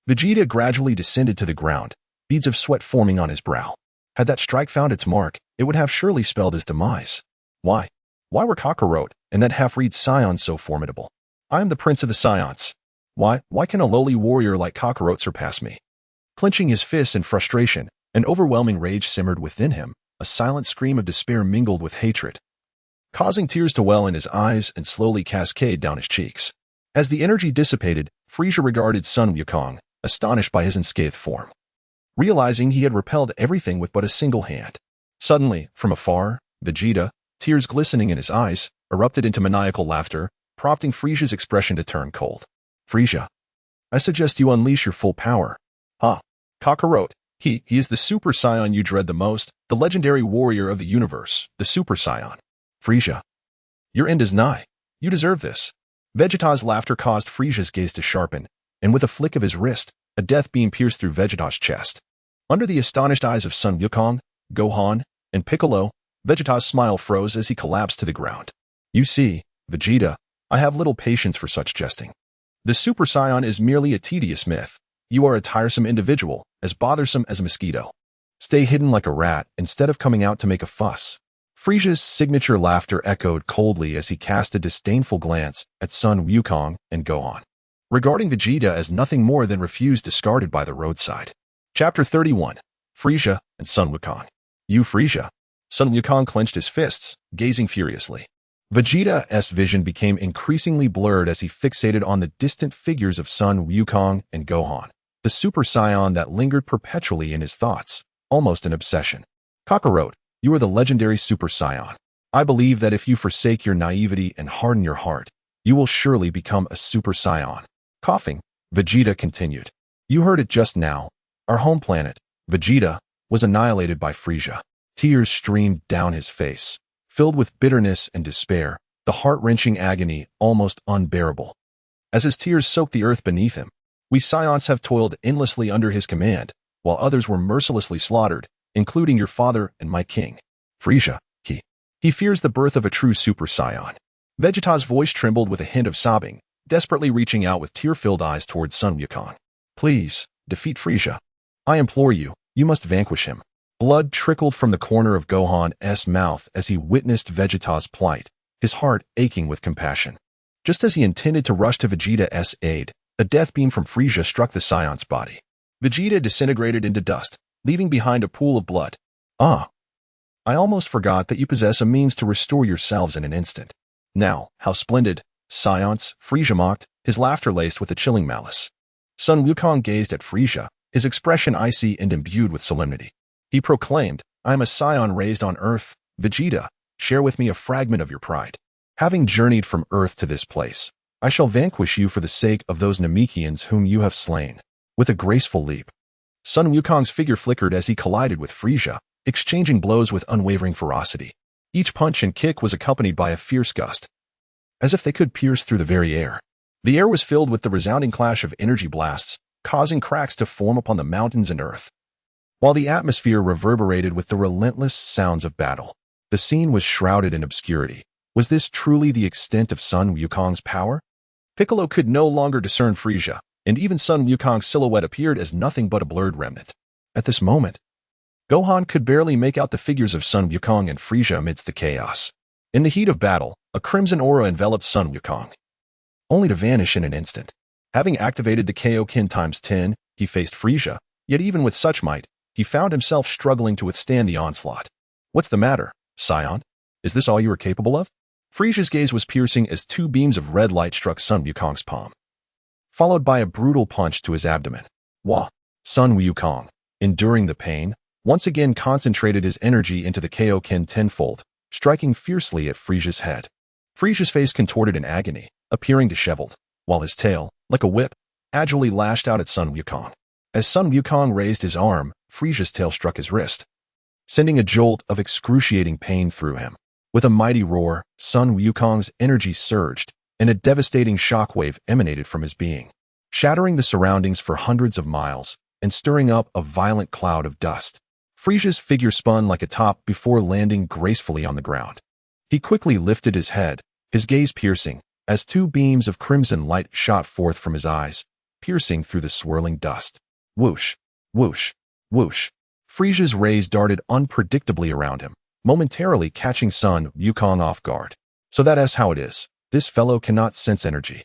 Vegeta gradually descended to the ground, beads of sweat forming on his brow. Had that strike found its mark, it would have surely spelled his demise. Why? Why were Kakarot and that half-breed Saiyan so formidable? I am the prince of the Saiyans. Why can a lowly warrior like Kakarot surpass me? Clenching his fists in frustration, an overwhelming rage simmered within him. A silent scream of despair mingled with hatred, causing tears to well in his eyes and slowly cascade down his cheeks. As the energy dissipated, Frieza regarded Son Wukong, astonished by his unscathed form, realizing he had repelled everything with but a single hand. Suddenly, from afar, Vegeta, tears glistening in his eyes, erupted into maniacal laughter, prompting Frieza's expression to turn cold. Frieza, I suggest you unleash your full power. Kakarot. He is the Super Saiyan you dread the most, the legendary warrior of the universe, the Super Saiyan. Frieza, your end is nigh. You deserve this. Vegeta's laughter caused Frieza's gaze to sharpen, and with a flick of his wrist, a death beam pierced through Vegeta's chest. Under the astonished eyes of Son Wukong, Gohan, and Piccolo, Vegeta's smile froze as he collapsed to the ground. You see, Vegeta, I have little patience for such jesting. The Super Saiyan is merely a tedious myth. You are a tiresome individual, as bothersome as a mosquito. Stay hidden like a rat instead of coming out to make a fuss. Frieza's signature laughter echoed coldly as he cast a disdainful glance at Son Wukong and Gohan, regarding Vegeta as nothing more than refuse discarded by the roadside. Chapter 31. Frieza and Son Wukong. You Frieza. Son Wukong clenched his fists, gazing furiously. Vegeta's vision became increasingly blurred as he fixated on the distant figures of Son Wukong and Gohan, the Super Saiyan that lingered perpetually in his thoughts, almost an obsession. Kakarot, you are the legendary Super Saiyan. I believe that if you forsake your naivety and harden your heart, you will surely become a Super Saiyan. Coughing, Vegeta continued. You heard it just now. Our home planet, Vegeta, was annihilated by Frieza. Tears streamed down his face, filled with bitterness and despair, the heart-wrenching agony almost unbearable. As his tears soaked the earth beneath him, we Saiyans have toiled endlessly under his command, while others were mercilessly slaughtered, including your father and my king. Frieza, he fears the birth of a true Super Saiyan. Vegeta's voice trembled with a hint of sobbing, desperately reaching out with tear-filled eyes towards Son Wukong. Please, defeat Frieza. I implore you, you must vanquish him. Blood trickled from the corner of Gohan's mouth as he witnessed Vegeta's plight, his heart aching with compassion. Just as he intended to rush to Vegeta's aid, a death beam from Frieza struck the Saiyan's body. Vegeta disintegrated into dust, leaving behind a pool of blood. I almost forgot that you possess a means to restore yourselves in an instant. Now, how splendid, Saiyans, Frieza mocked, his laughter laced with a chilling malice. Son Wukong gazed at Frieza, his expression icy and imbued with solemnity. He proclaimed, I am a Saiyan raised on Earth. Vegeta, share with me a fragment of your pride. Having journeyed from Earth to this place, I shall vanquish you for the sake of those Namekians whom you have slain. With a graceful leap, Son Wukong's figure flickered as he collided with Frieza, exchanging blows with unwavering ferocity. Each punch and kick was accompanied by a fierce gust, as if they could pierce through the very air. The air was filled with the resounding clash of energy blasts, causing cracks to form upon the mountains and earth, while the atmosphere reverberated with the relentless sounds of battle. The scene was shrouded in obscurity. Was this truly the extent of Son Wukong's power? Piccolo could no longer discern Frieza, and even Son Wukong's silhouette appeared as nothing but a blurred remnant. At this moment, Gohan could barely make out the figures of Son Wukong and Frieza amidst the chaos. In the heat of battle, a crimson aura enveloped Son Wukong, only to vanish in an instant. Having activated the Kaioken ×10, he faced Frieza, yet even with such might, he found himself struggling to withstand the onslaught. "What's the matter, Saiyan? Is this all you are capable of?" Frisia's gaze was piercing as two beams of red light struck Sun Wukong's palm, followed by a brutal punch to his abdomen. Wah! Sun Wukong, enduring the pain, once again concentrated his energy into the Kaioken tenfold, striking fiercely at Frisia's head. Frisia's face contorted in agony, appearing disheveled, while his tail, like a whip, agilely lashed out at Sun Wukong. As Sun Wukong raised his arm, Frisia's tail struck his wrist, sending a jolt of excruciating pain through him. With a mighty roar, Sun Wukong's energy surged, and a devastating shockwave emanated from his being, shattering the surroundings for hundreds of miles and stirring up a violent cloud of dust. Frisia's figure spun like a top before landing gracefully on the ground. He quickly lifted his head, his gaze piercing, as two beams of crimson light shot forth from his eyes, piercing through the swirling dust. Whoosh, whoosh, whoosh. Frisia's rays darted unpredictably around him, momentarily catching Sun Wukong off guard. "So that's how it is. This fellow cannot sense energy."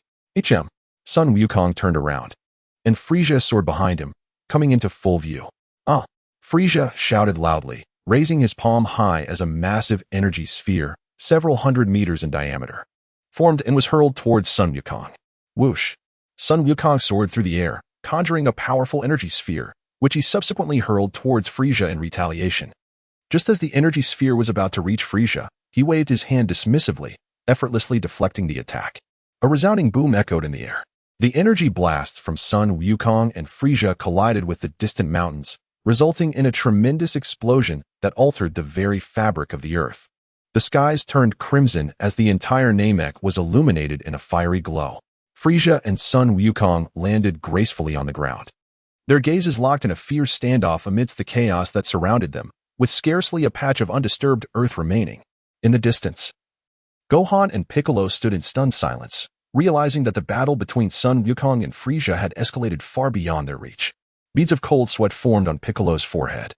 Sun Wukong turned around, and Frisia soared behind him, coming into full view. "Ah!" Frisia shouted loudly, raising his palm high as a massive energy sphere, several hundred meters in diameter, formed and was hurled towards Sun Wukong. Whoosh! Sun Wukong soared through the air, conjuring a powerful energy sphere, which he subsequently hurled towards Frisia in retaliation. Just as the energy sphere was about to reach Frisia, he waved his hand dismissively, effortlessly deflecting the attack. A resounding boom echoed in the air. The energy blasts from Sun Wukong and Frisia collided with the distant mountains, resulting in a tremendous explosion that altered the very fabric of the earth. The skies turned crimson as the entire Namek was illuminated in a fiery glow. Frisia and Sun Wukong landed gracefully on the ground, their gazes locked in a fierce standoff amidst the chaos that surrounded them, with scarcely a patch of undisturbed earth remaining. In the distance, Gohan and Piccolo stood in stunned silence, realizing that the battle between Sun Wukong and Frisia had escalated far beyond their reach. Beads of cold sweat formed on Piccolo's forehead.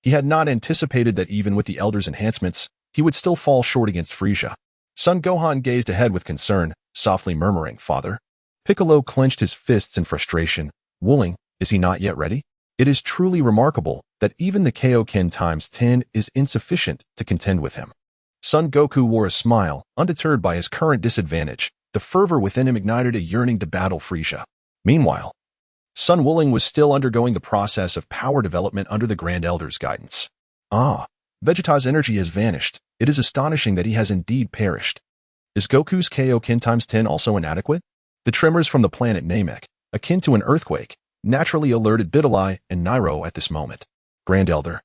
He had not anticipated that even with the Elder's enhancements, he would still fall short against Frisia. Son Gohan gazed ahead with concern, softly murmuring, "Father." Piccolo clenched his fists in frustration. "Wooling, is he not yet ready? It is truly remarkable that even the Kaioken times 10 is insufficient to contend with him." Son Goku wore a smile, undeterred by his current disadvantage. The fervor within him ignited a yearning to battle Frisia. Meanwhile, Sun Wooling was still undergoing the process of power development under the Grand Elder's guidance. "Ah, Vegeta's energy has vanished. It is astonishing that he has indeed perished. Is Goku's Kaioken times 10 also inadequate?" The tremors from the planet Namek, akin to an earthquake, naturally alerted Bidalai and Nairo at this moment. "Grand Elder,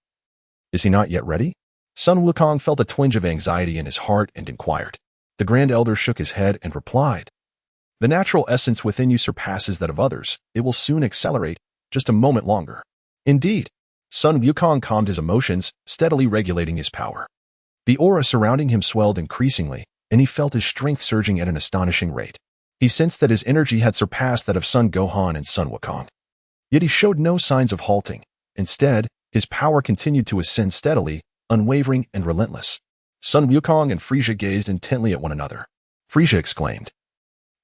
is he not yet ready?" Sun Wukong felt a twinge of anxiety in his heart and inquired. The Grand Elder shook his head and replied, "The natural essence within you surpasses that of others. It will soon accelerate, just a moment longer." Indeed, Sun Wukong calmed his emotions, steadily regulating his power. The aura surrounding him swelled increasingly, and he felt his strength surging at an astonishing rate. He sensed that his energy had surpassed that of Sun Gohan and Sun Wukong. Yet he showed no signs of halting. Instead, his power continued to ascend steadily, unwavering and relentless. Sun Wukong and Frisia gazed intently at one another. Frisia exclaimed,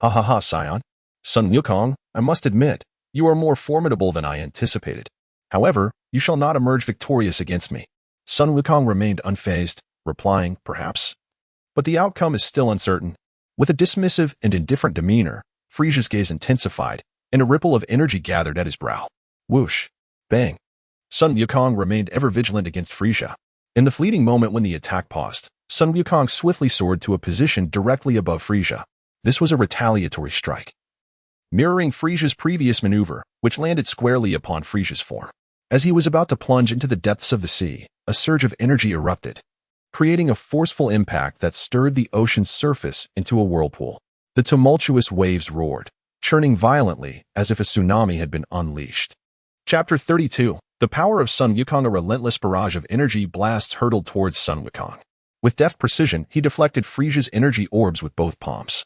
"Ha ha ha, Saiyan. Sun Wukong, I must admit, you are more formidable than I anticipated. However, you shall not emerge victorious against me." Sun Wukong remained unfazed, replying, "Perhaps. But the outcome is still uncertain." With a dismissive and indifferent demeanor, Frisia's gaze intensified, and a ripple of energy gathered at his brow. Whoosh! Bang! Sun Wukong remained ever vigilant against Frisia. In the fleeting moment when the attack paused, Sun Wukong swiftly soared to a position directly above Frisia. This was a retaliatory strike, mirroring Frisia's previous maneuver, which landed squarely upon Frisia's form. As he was about to plunge into the depths of the sea, a surge of energy erupted, creating a forceful impact that stirred the ocean's surface into a whirlpool. The tumultuous waves roared, churning violently as if a tsunami had been unleashed. Chapter 32. The power of Sun Wukong. A relentless barrage of energy blasts hurtled towards Sun Wukong. With deft precision, he deflected Frisia's energy orbs with both palms,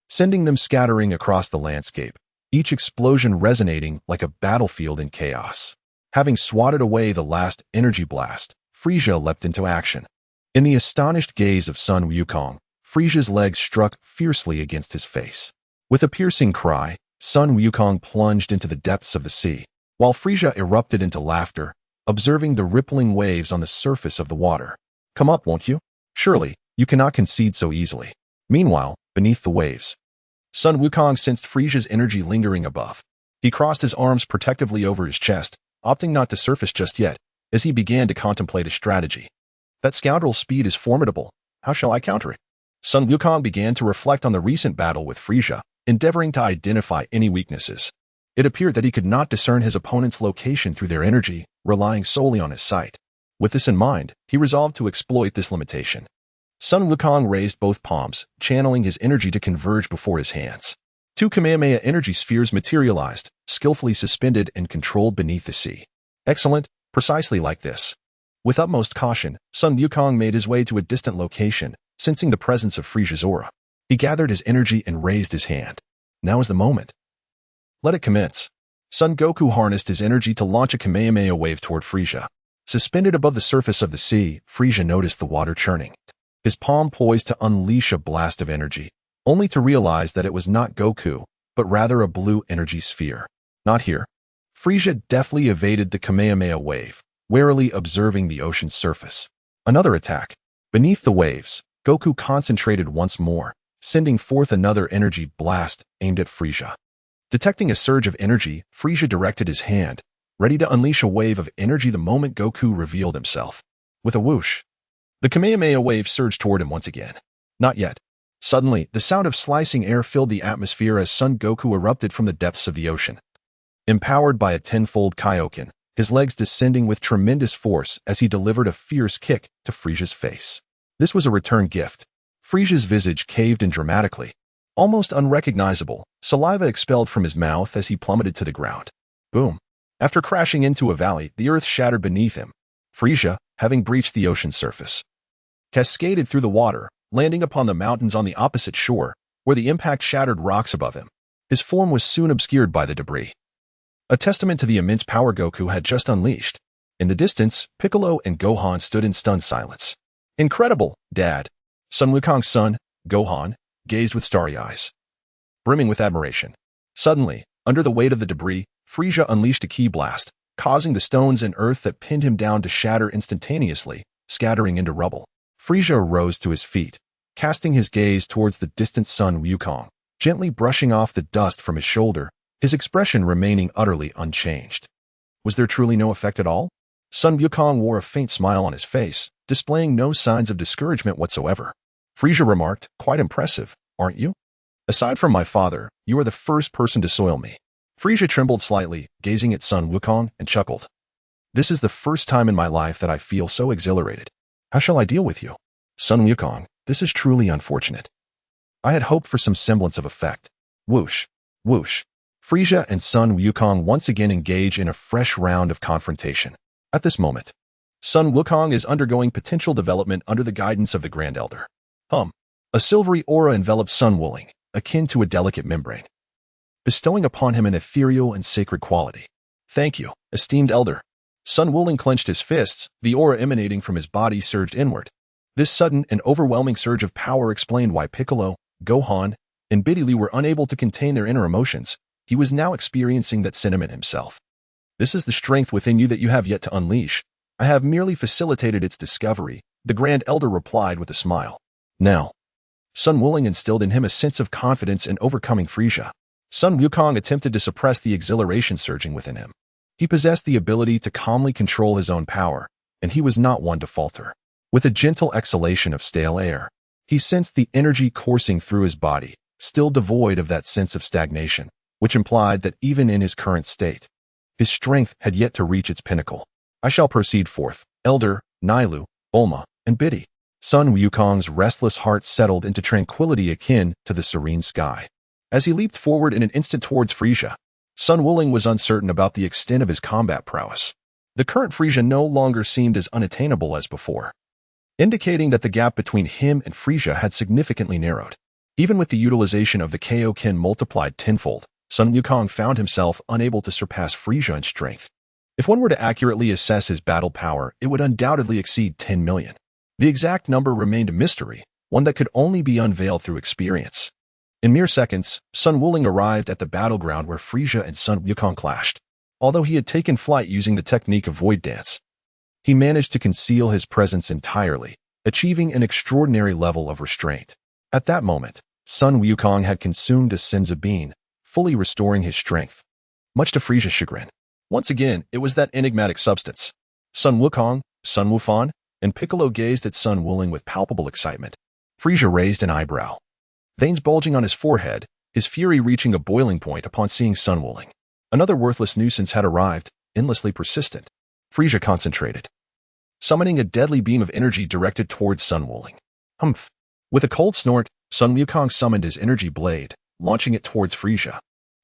sending them scattering across the landscape, each explosion resonating like a battlefield in chaos. Having swatted away the last energy blast, Frisia leapt into action. In the astonished gaze of Sun Wukong, Frisia's legs struck fiercely against his face. With a piercing cry, Sun Wukong plunged into the depths of the sea. While Frisia erupted into laughter, observing the rippling waves on the surface of the water. Come up, won't you? Surely, you cannot concede so easily. Meanwhile, beneath the waves, Sun Wukong sensed Frisia's energy lingering above. He crossed his arms protectively over his chest, opting not to surface just yet, as he began to contemplate a strategy. That scoundrel's speed is formidable. How shall I counter it? Sun Wukong began to reflect on the recent battle with Frisia, endeavoring to identify any weaknesses. It appeared that he could not discern his opponent's location through their energy, relying solely on his sight. With this in mind, he resolved to exploit this limitation. Sun Wukong raised both palms, channeling his energy to converge before his hands. Two Kamehameha energy spheres materialized, skillfully suspended and controlled beneath the sea. Excellent, precisely like this. With utmost caution, Sun Wukong made his way to a distant location, sensing the presence of Frisia's aura. He gathered his energy and raised his hand. Now is the moment. Let it commence. Son Goku harnessed his energy to launch a Kamehameha wave toward Frisia. Suspended above the surface of the sea, Frisia noticed the water churning. His palm poised to unleash a blast of energy, only to realize that it was not Goku, but rather a blue energy sphere. Not here. Frisia deftly evaded the Kamehameha wave, warily observing the ocean's surface. Another attack. Beneath the waves, Goku concentrated once more, sending forth another energy blast aimed at Frisia. Detecting a surge of energy, Frisia directed his hand, ready to unleash a wave of energy the moment Goku revealed himself. With a whoosh, the Kamehameha wave surged toward him once again. Not yet. Suddenly, the sound of slicing air filled the atmosphere as Son Goku erupted from the depths of the ocean. Empowered by a tenfold Kaioken, his legs descending with tremendous force as he delivered a fierce kick to Frisia's face. This was a return gift. Frisia's visage caved in dramatically. Almost unrecognizable, saliva expelled from his mouth as he plummeted to the ground. Boom. After crashing into a valley, the earth shattered beneath him. Frisia, having breached the ocean's surface, cascaded through the water, landing upon the mountains on the opposite shore, where the impact shattered rocks above him. His form was soon obscured by the debris. A testament to the immense power Goku had just unleashed. In the distance, Piccolo and Gohan stood in stunned silence. Incredible, Dad. Sun Wukong's son, Gohan, gazed with starry eyes, brimming with admiration. Suddenly, under the weight of the debris, Frisia unleashed a ki blast, causing the stones and earth that pinned him down to shatter instantaneously, scattering into rubble. Frisia rose to his feet, casting his gaze towards the distant Sun Wukong, gently brushing off the dust from his shoulder, his expression remaining utterly unchanged. Was there truly no effect at all? Sun Wukong wore a faint smile on his face, displaying no signs of discouragement whatsoever. Frisia remarked, "Quite impressive, aren't you? Aside from my father, you are the first person to soil me." Frisia trembled slightly, gazing at Sun Wukong, and chuckled. "This is the first time in my life that I feel so exhilarated. How shall I deal with you? Sun Wukong, this is truly unfortunate. I had hoped for some semblance of effect." Whoosh, whoosh. Frisia and Sun Wukong once again engage in a fresh round of confrontation. At this moment, Sun Wukong is undergoing potential development under the guidance of the Grand Elder. A silvery aura envelops Sun Wukong, akin to a delicate membrane, bestowing upon him an ethereal and sacred quality. "Thank you, esteemed Elder." Sun Wukong clenched his fists, the aura emanating from his body surged inward. This sudden and overwhelming surge of power explained why Piccolo, Gohan, and Biddy were unable to contain their inner emotions. He was now experiencing that sentiment himself. "This is the strength within you that you have yet to unleash. I have merely facilitated its discovery," the Grand Elder replied with a smile. Now, Sun Wukong instilled in him a sense of confidence in overcoming Frisia. Sun Wukong attempted to suppress the exhilaration surging within him. He possessed the ability to calmly control his own power, and he was not one to falter. With a gentle exhalation of stale air, he sensed the energy coursing through his body, still devoid of that sense of stagnation, which implied that even in his current state, his strength had yet to reach its pinnacle. "I shall proceed forth, Elder, Nailu, Bulma, and Biddy." Sun Wukong's restless heart settled into tranquility akin to the serene sky. As he leaped forward in an instant towards Frisia, Sun Wukong was uncertain about the extent of his combat prowess. The current Frisia no longer seemed as unattainable as before, indicating that the gap between him and Frisia had significantly narrowed. Even with the utilization of the Kaioken multiplied tenfold, Sun Wukong found himself unable to surpass Frisia in strength. If one were to accurately assess his battle power, it would undoubtedly exceed 10 million. The exact number remained a mystery, one that could only be unveiled through experience. In mere seconds, Sun Wukong arrived at the battleground where Frisia and Sun Wukong clashed. Although he had taken flight using the technique of void dance, he managed to conceal his presence entirely, achieving an extraordinary level of restraint. At that moment, Sun Wukong had consumed a Senzu bean, fully restoring his strength. Much to Frisia's chagrin. Once again, it was that enigmatic substance. Sun Wukong, Sun Wufan, and Piccolo gazed at Sun Wuling with palpable excitement. Frisia raised an eyebrow, veins bulging on his forehead, his fury reaching a boiling point upon seeing Sun Wuling. Another worthless nuisance had arrived, endlessly persistent. Frisia concentrated, summoning a deadly beam of energy directed towards Sun Wuling. Humph! With a cold snort, Sun Wukong summoned his energy blade, launching it towards Frisia.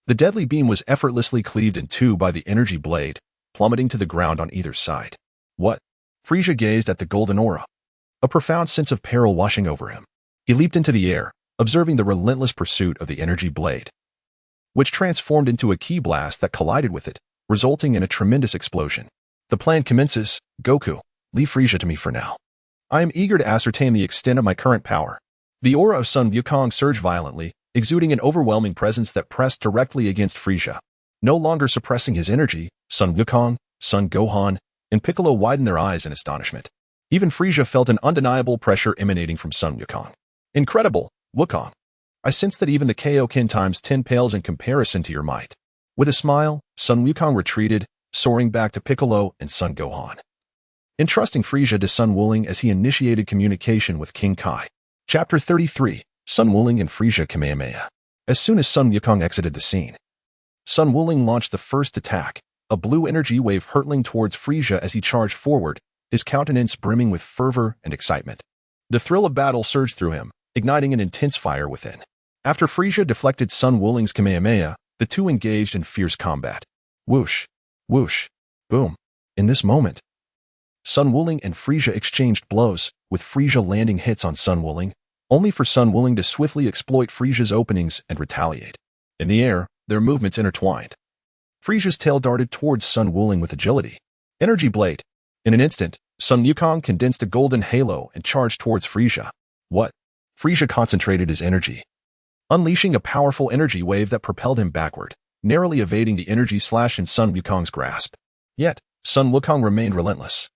The deadly beam was effortlessly cleaved in two by the energy blade, plummeting to the ground on either side. What? Frisia gazed at the golden aura, a profound sense of peril washing over him. He leaped into the air, observing the relentless pursuit of the energy blade, which transformed into a ki blast that collided with it, resulting in a tremendous explosion. The plan commences. Goku, leave Frisia to me for now. I am eager to ascertain the extent of my current power. The aura of Sun Wukong surged violently, exuding an overwhelming presence that pressed directly against Frisia. No longer suppressing his energy, Sun Wukong, Sun Gohan, and Piccolo widened their eyes in astonishment. Even Frisia felt an undeniable pressure emanating from Sun Wukong. Incredible, Wukong. I sense that even the Kaioken times 10 pales in comparison to your might. With a smile, Sun Wukong retreated, soaring back to Piccolo and Sun Gohan, entrusting Frisia to Sun Wuling as he initiated communication with King Kai. Chapter 33, Sun Wuling and Frisia Kamehameha. As soon as Sun Wukong exited the scene, Sun Wuling launched the first attack, a blue energy wave hurtling towards Frisia as he charged forward, his countenance brimming with fervor and excitement. The thrill of battle surged through him, igniting an intense fire within. After Frisia deflected Sun Wuling's Kamehameha, the two engaged in fierce combat. Whoosh, whoosh, boom. In this moment, Sun Wuling and Frisia exchanged blows, with Frisia landing hits on Sun Wuling, only for Sun Wuling to swiftly exploit Frisia's openings and retaliate. In the air, their movements intertwined. Frisia's tail darted towards Sun Wuling with agility. Energy blade. In an instant, Sun Wukong condensed a golden halo and charged towards Frisia. What? Frisia concentrated his energy, unleashing a powerful energy wave that propelled him backward, narrowly evading the energy slash in Sun Wukong's grasp. Yet, Sun Wukong remained relentless.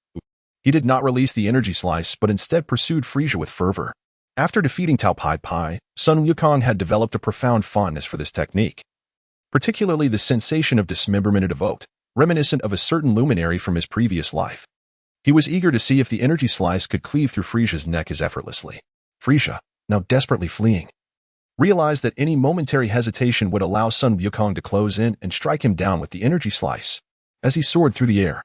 He did not release the energy slice but instead pursued Frisia with fervor. After defeating Tao Pai Pai, Sun Wukong had developed a profound fondness for this technique, particularly the sensation of dismemberment it evoked, reminiscent of a certain luminary from his previous life. He was eager to see if the energy slice could cleave through Frisia's neck as effortlessly. Frisia, now desperately fleeing, realized that any momentary hesitation would allow Sun Wukong to close in and strike him down with the energy slice. As he soared through the air,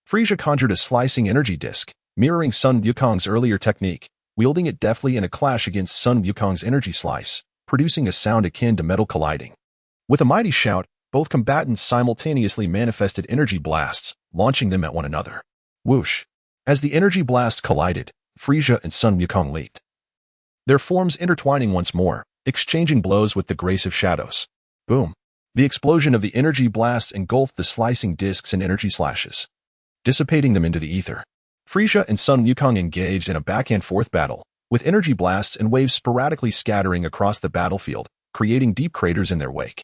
Frisia conjured a slicing energy disc, mirroring Sun Wukong's earlier technique, wielding it deftly in a clash against Sun Wukong's energy slice, producing a sound akin to metal colliding. With a mighty shout, both combatants simultaneously manifested energy blasts, launching them at one another. Whoosh! As the energy blasts collided, Frisia and Sun Wukong leaped, their forms intertwining once more, exchanging blows with the grace of shadows. Boom! The explosion of the energy blasts engulfed the slicing discs and energy slashes, dissipating them into the ether. Frisia and Sun Wukong engaged in a back-and-forth battle, with energy blasts and waves sporadically scattering across the battlefield, creating deep craters in their wake.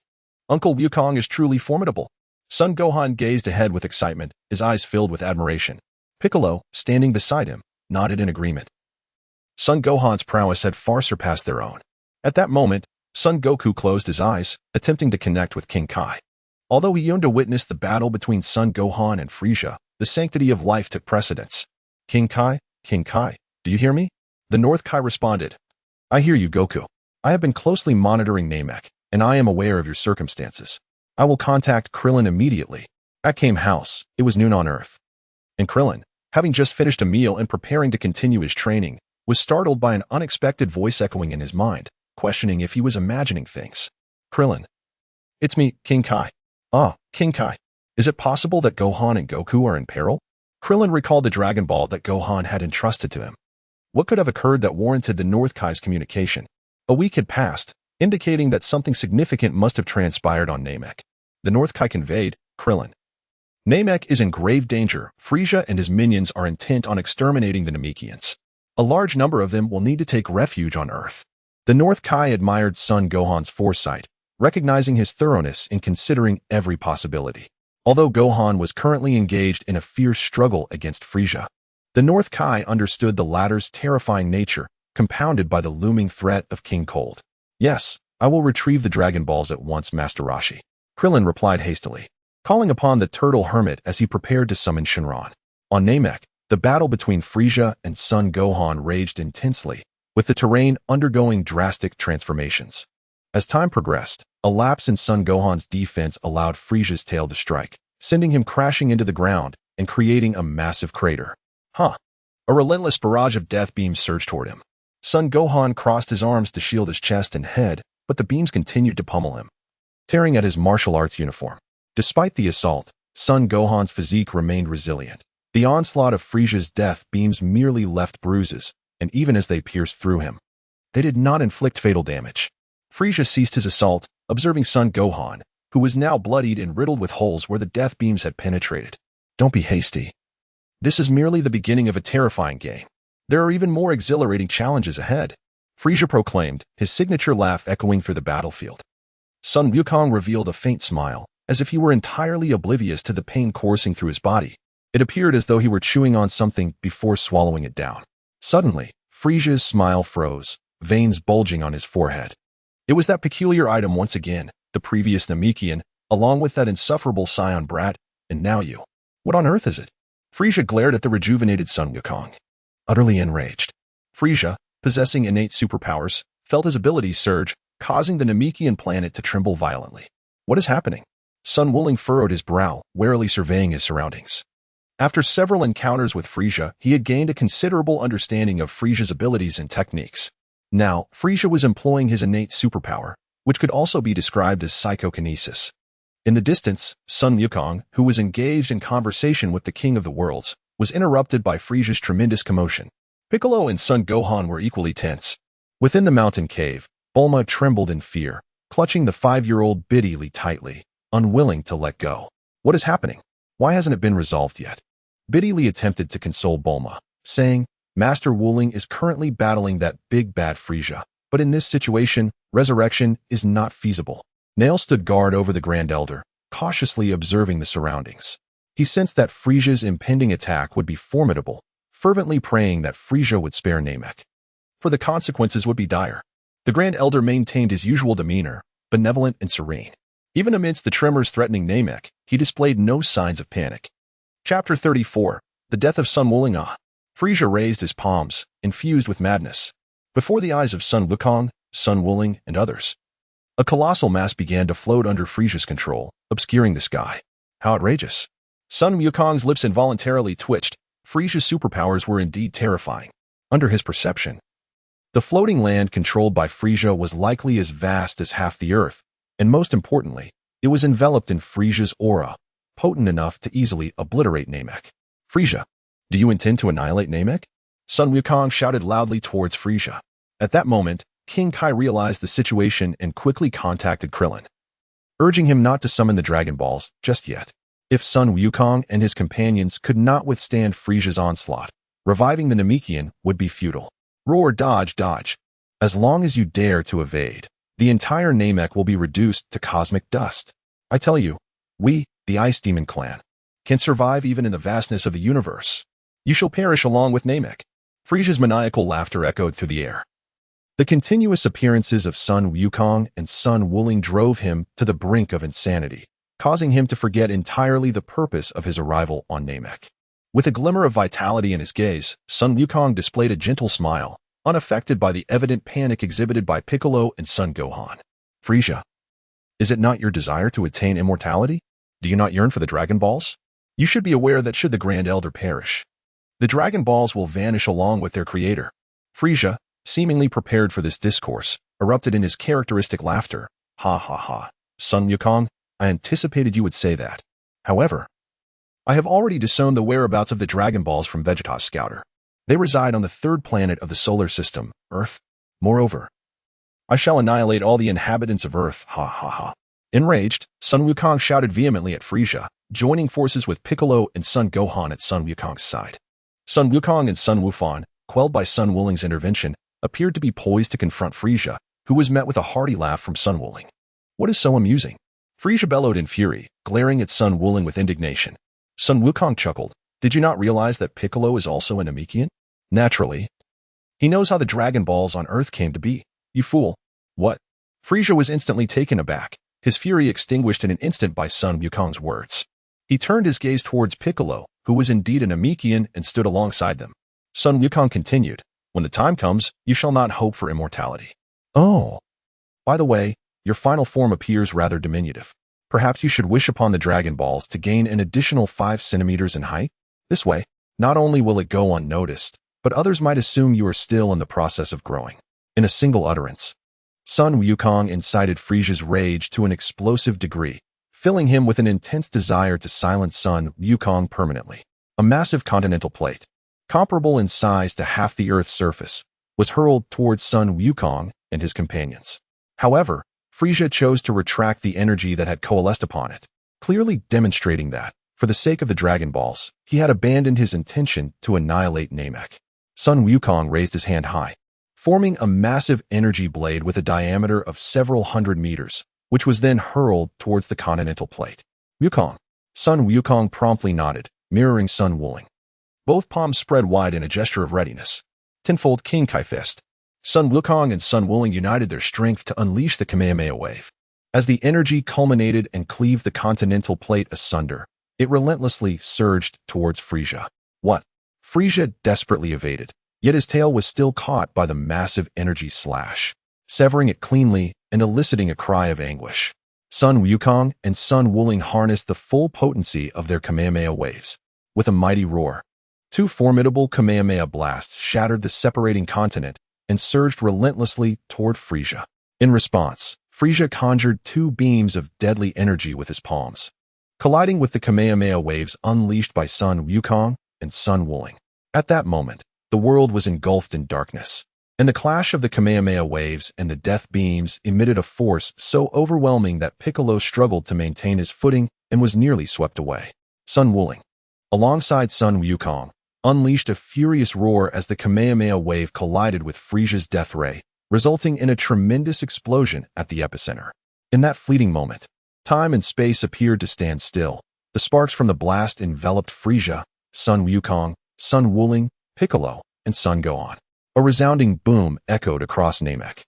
Uncle Wukong is truly formidable. Sun Gohan gazed ahead with excitement, his eyes filled with admiration. Piccolo, standing beside him, nodded in agreement. Sun Gohan's prowess had far surpassed their own. At that moment, Son Goku closed his eyes, attempting to connect with King Kai. Although he yearned to witness the battle between Son Gohan and Frisia, the sanctity of life took precedence. King Kai, do you hear me? The North Kai responded. I hear you, Goku. I have been closely monitoring Namek, and I am aware of your circumstances. I will contact Krillin immediately. At Kame House, it was noon on Earth. And Krillin, having just finished a meal and preparing to continue his training, was startled by an unexpected voice echoing in his mind, questioning if he was imagining things. Krillin. It's me, King Kai. Ah, King Kai. Is it possible that Gohan and Goku are in peril? Krillin recalled the Dragon Ball that Gohan had entrusted to him. What could have occurred that warranted the North Kai's communication? A week had passed, indicating that something significant must have transpired on Namek. The North Kai conveyed, Krillin. Namek is in grave danger. Frisia and his minions are intent on exterminating the Namekians. A large number of them will need to take refuge on Earth. The North Kai admired Son Gohan's foresight, recognizing his thoroughness in considering every possibility. although Gohan was currently engaged in a fierce struggle against Frieza. The North Kai understood the latter's terrifying nature, compounded by the looming threat of King Cold. Yes, I will retrieve the Dragon Balls at once, Master Roshi. Krillin replied hastily, calling upon the Turtle Hermit as he prepared to summon Shinron. On Namek, the battle between Frieza and Son Gohan raged intensely, with the terrain undergoing drastic transformations. As time progressed, a lapse in Son Gohan's defense allowed Frieza's tail to strike, sending him crashing into the ground and creating a massive crater. A relentless barrage of death beams surged toward him. Son Gohan crossed his arms to shield his chest and head, but the beams continued to pummel him, tearing at his martial arts uniform. Despite the assault, Son Gohan's physique remained resilient. The onslaught of Frieza's death beams merely left bruises, and even as they pierced through him, they did not inflict fatal damage. Frieza ceased his assault, observing Son Gohan, who was now bloodied and riddled with holes where the death beams had penetrated. Don't be hasty. This is merely the beginning of a terrifying game. There are even more exhilarating challenges ahead, Frieza proclaimed, his signature laugh echoing through the battlefield. Sun Wukong revealed a faint smile, as if he were entirely oblivious to the pain coursing through his body. It appeared as though he were chewing on something before swallowing it down. Suddenly, Frieza's smile froze, veins bulging on his forehead. It was that peculiar item once again, the previous Namekian, along with that insufferable Saiyan brat, and now you. What on earth is it? Frieza glared at the rejuvenated Sun Wukong, utterly enraged. Frieza, possessing innate superpowers, felt his abilities surge, causing the Namekian planet to tremble violently. What is happening? Sun Wuling furrowed his brow, warily surveying his surroundings. After several encounters with Frieza, he had gained a considerable understanding of Frieza's abilities and techniques. Now, Frieza was employing his innate superpower, which could also be described as psychokinesis. In the distance, Sun Wukong, who was engaged in conversation with the King of the Worlds, was interrupted by Frieza's tremendous commotion. Piccolo and Son Gohan were equally tense. Within the mountain cave, Bulma trembled in fear, clutching the 5-year-old Biddy tightly, unwilling to let go. What is happening? Why hasn't it been resolved yet? Biddy attempted to console Bulma, saying, Master Wuling is currently battling that big bad Frieza, but in this situation, resurrection is not feasible. Nail stood guard over the Grand Elder, cautiously observing the surroundings. He sensed that Frieza's impending attack would be formidable, fervently praying that Frieza would spare Namek. For the consequences would be dire. The Grand Elder maintained his usual demeanor, benevolent and serene. Even amidst the tremors threatening Namek, he displayed no signs of panic. Chapter 34. The Death of Sun Wuling. Frieza raised his palms, infused with madness. Before the eyes of Sun Wukong, Sun Wuling, and others, a colossal mass began to float under Frieza's control, obscuring the sky. How outrageous. Sun Wukong's lips involuntarily twitched. Frieza's superpowers were indeed terrifying. Under his perception, the floating land controlled by Frieza was likely as vast as half the Earth, and most importantly, it was enveloped in Frieza's aura, potent enough to easily obliterate Namek. Frieza, do you intend to annihilate Namek? Sun Wukong shouted loudly towards Frieza. At that moment, King Kai realized the situation and quickly contacted Krillin, urging him not to summon the Dragon Balls just yet. If Sun Wukong and his companions could not withstand Frieza's onslaught, reviving the Namekian would be futile. Roar, dodge, dodge. As long as you dare to evade, the entire Namek will be reduced to cosmic dust. I tell you, we, the Ice Demon Clan, can survive even in the vastness of the universe. You shall perish along with Namek. Frieza's maniacal laughter echoed through the air. The continuous appearances of Sun Wukong and Sun Wuling drove him to the brink of insanity, causing him to forget entirely the purpose of his arrival on Namek. With a glimmer of vitality in his gaze, Sun Wukong displayed a gentle smile, unaffected by the evident panic exhibited by Piccolo and Son Gohan. Frieza, is it not your desire to attain immortality? Do you not yearn for the Dragon Balls? You should be aware that should the Grand Elder perish, the Dragon Balls will vanish along with their creator. Frieza, seemingly prepared for this discourse, erupted in his characteristic laughter. Ha ha ha. Sun Wukong, I anticipated you would say that. However, I have already disowned the whereabouts of the Dragon Balls from Vegeta's scouter. They reside on the third planet of the solar system, Earth. Moreover, I shall annihilate all the inhabitants of Earth. Ha ha ha. Enraged, Sun Wukong shouted vehemently at Frieza, joining forces with Piccolo and Son Gohan at Sun Wukong's side. Sun Wukong and Sun Wufan, quelled by Sun Wuling's intervention, appeared to be poised to confront Frieza, who was met with a hearty laugh from Sun Wuling. What is so amusing? Frieza bellowed in fury, glaring at Sun Wuling with indignation. Sun Wukong chuckled. Did you not realize that Piccolo is also an Namekian? Naturally. He knows how the Dragon Balls on Earth came to be. You fool. What? Frieza was instantly taken aback, his fury extinguished in an instant by Sun Wukong's words. He turned his gaze towards Piccolo, who was indeed a Namekian and stood alongside them. Sun Wukong continued, when the time comes, you shall not hope for immortality. Oh. By the way, your final form appears rather diminutive. Perhaps you should wish upon the Dragon Balls to gain an additional 5 centimeters in height? This way, not only will it go unnoticed, but others might assume you are still in the process of growing. In a single utterance, Sun Wukong incited Frieza's rage to an explosive degree, filling him with an intense desire to silence Sun Wukong permanently. A massive continental plate, comparable in size to half the Earth's surface, was hurled towards Sun Wukong and his companions. However, Frieza chose to retract the energy that had coalesced upon it, clearly demonstrating that, for the sake of the Dragon Balls, he had abandoned his intention to annihilate Namek. Sun Wukong raised his hand high, forming a massive energy blade with a diameter of several hundred meters, which was then hurled towards the continental plate. Wukong. Sun Wukong promptly nodded, mirroring Sun Wuling. Both palms spread wide in a gesture of readiness. Tenfold King Kai Fist. Sun Wukong and Sun Wuling united their strength to unleash the Kamehameha wave. As the energy culminated and cleaved the continental plate asunder, it relentlessly surged towards Frieza. What? Frieza desperately evaded, yet his tail was still caught by the massive energy slash, severing it cleanly and eliciting a cry of anguish. Sun Wukong and Sun Wuling harnessed the full potency of their Kamehameha waves. With a mighty roar, 2 formidable Kamehameha blasts shattered the separating continent and surged relentlessly toward Frieza. In response, Frieza conjured 2 beams of deadly energy with his palms, colliding with the Kamehameha waves unleashed by Sun Wukong and Sun Wuling. At that moment, the world was engulfed in darkness, and the clash of the Kamehameha waves and the death beams emitted a force so overwhelming that Piccolo struggled to maintain his footing and was nearly swept away. Sun Wuling, alongside Sun Wukong, unleashed a furious roar as the Kamehameha wave collided with Frieza's death ray, resulting in a tremendous explosion at the epicenter. In that fleeting moment, time and space appeared to stand still. The sparks from the blast enveloped Frieza, Sun Wukong, Sun Wuling, Piccolo, and Sun Gohan. A resounding boom echoed across Namek,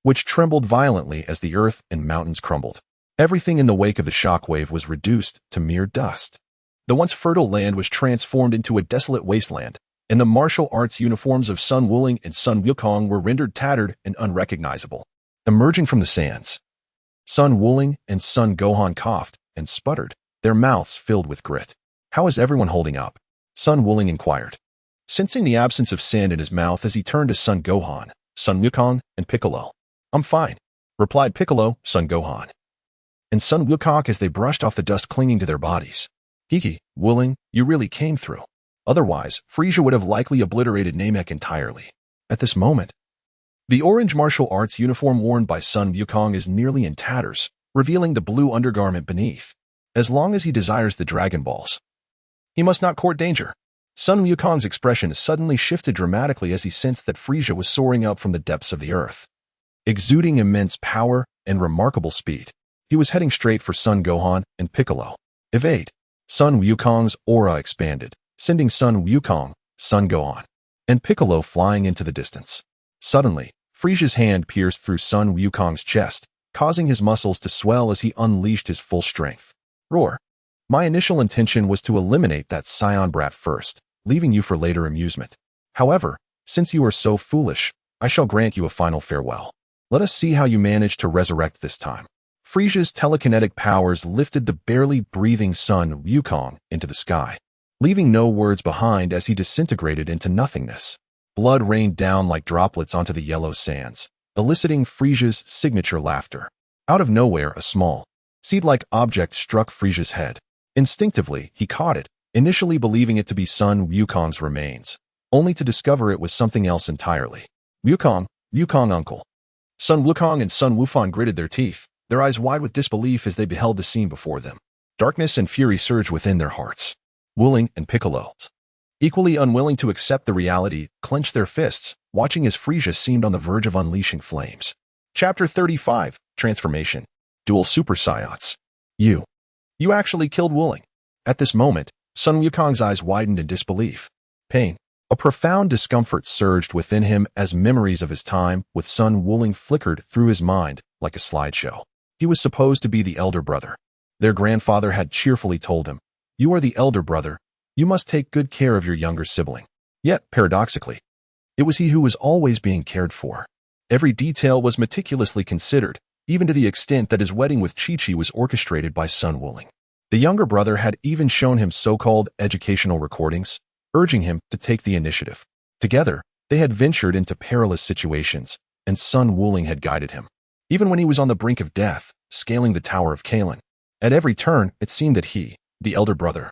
which trembled violently as the earth and mountains crumbled. Everything in the wake of the shockwave was reduced to mere dust. The once fertile land was transformed into a desolate wasteland, and the martial arts uniforms of Sun Wuling and Sun Wukong were rendered tattered and unrecognizable. Emerging from the sands, Sun Wuling and Sun Gohan coughed and sputtered, their mouths filled with grit. How is everyone holding up? Sun Wuling inquired, sensing the absence of sand in his mouth as he turned to Sun Gohan, Sun Wukong, and Piccolo. I'm fine, replied Piccolo, Sun Gohan, and Sun Wukong as they brushed off the dust clinging to their bodies. Hiki, Wuling, you really came through. Otherwise, Frieza would have likely obliterated Namek entirely. At this moment, the orange martial arts uniform worn by Sun Wukong is nearly in tatters, revealing the blue undergarment beneath. As long as he desires the Dragon Balls, he must not court danger. Sun Wukong's expression suddenly shifted dramatically as he sensed that Frieza was soaring up from the depths of the earth. Exuding immense power and remarkable speed, he was heading straight for Sun Gohan and Piccolo. Evade. Sun Wukong's aura expanded, sending Sun Wukong, Sun Gohan, and Piccolo flying into the distance. Suddenly, Frieza's hand pierced through Sun Wukong's chest, causing his muscles to swell as he unleashed his full strength. Roar. My initial intention was to eliminate that Saiyan brat first, leaving you for later amusement. However, since you are so foolish, I shall grant you a final farewell. Let us see how you manage to resurrect this time. Frieza's telekinetic powers lifted the barely breathing Sun Wukong into the sky, leaving no words behind as he disintegrated into nothingness. Blood rained down like droplets onto the yellow sands, eliciting Frieza's signature laughter. Out of nowhere, a small, seed-like object struck Frieza's head. Instinctively, he caught it, initially believing it to be Sun Wukong's remains, only to discover it was something else entirely. Wukong uncle. Sun Wukong and Sun Wufan gritted their teeth, their eyes wide with disbelief as they beheld the scene before them. Darkness and fury surged within their hearts. Wuling and Piccolo, equally unwilling to accept the reality, clenched their fists, watching as Frieza seemed on the verge of unleashing flames. Chapter 35, Transformation. Dual Super Saiyans. You. You actually killed Wuling. At this moment, Sun Wukong's eyes widened in disbelief. Pain. A profound discomfort surged within him as memories of his time with Sun Wuling flickered through his mind like a slideshow. He was supposed to be the elder brother. Their grandfather had cheerfully told him, "You are the elder brother. You must take good care of your younger sibling." Yet, paradoxically, it was he who was always being cared for. Every detail was meticulously considered, even to the extent that his wedding with Chi-Chi was orchestrated by Sun Wuling. The younger brother had even shown him so-called educational recordings, urging him to take the initiative. Together, they had ventured into perilous situations, and Sun Wuling had guided him. Even when he was on the brink of death, scaling the Tower of Kalen, at every turn it seemed that he, the elder brother,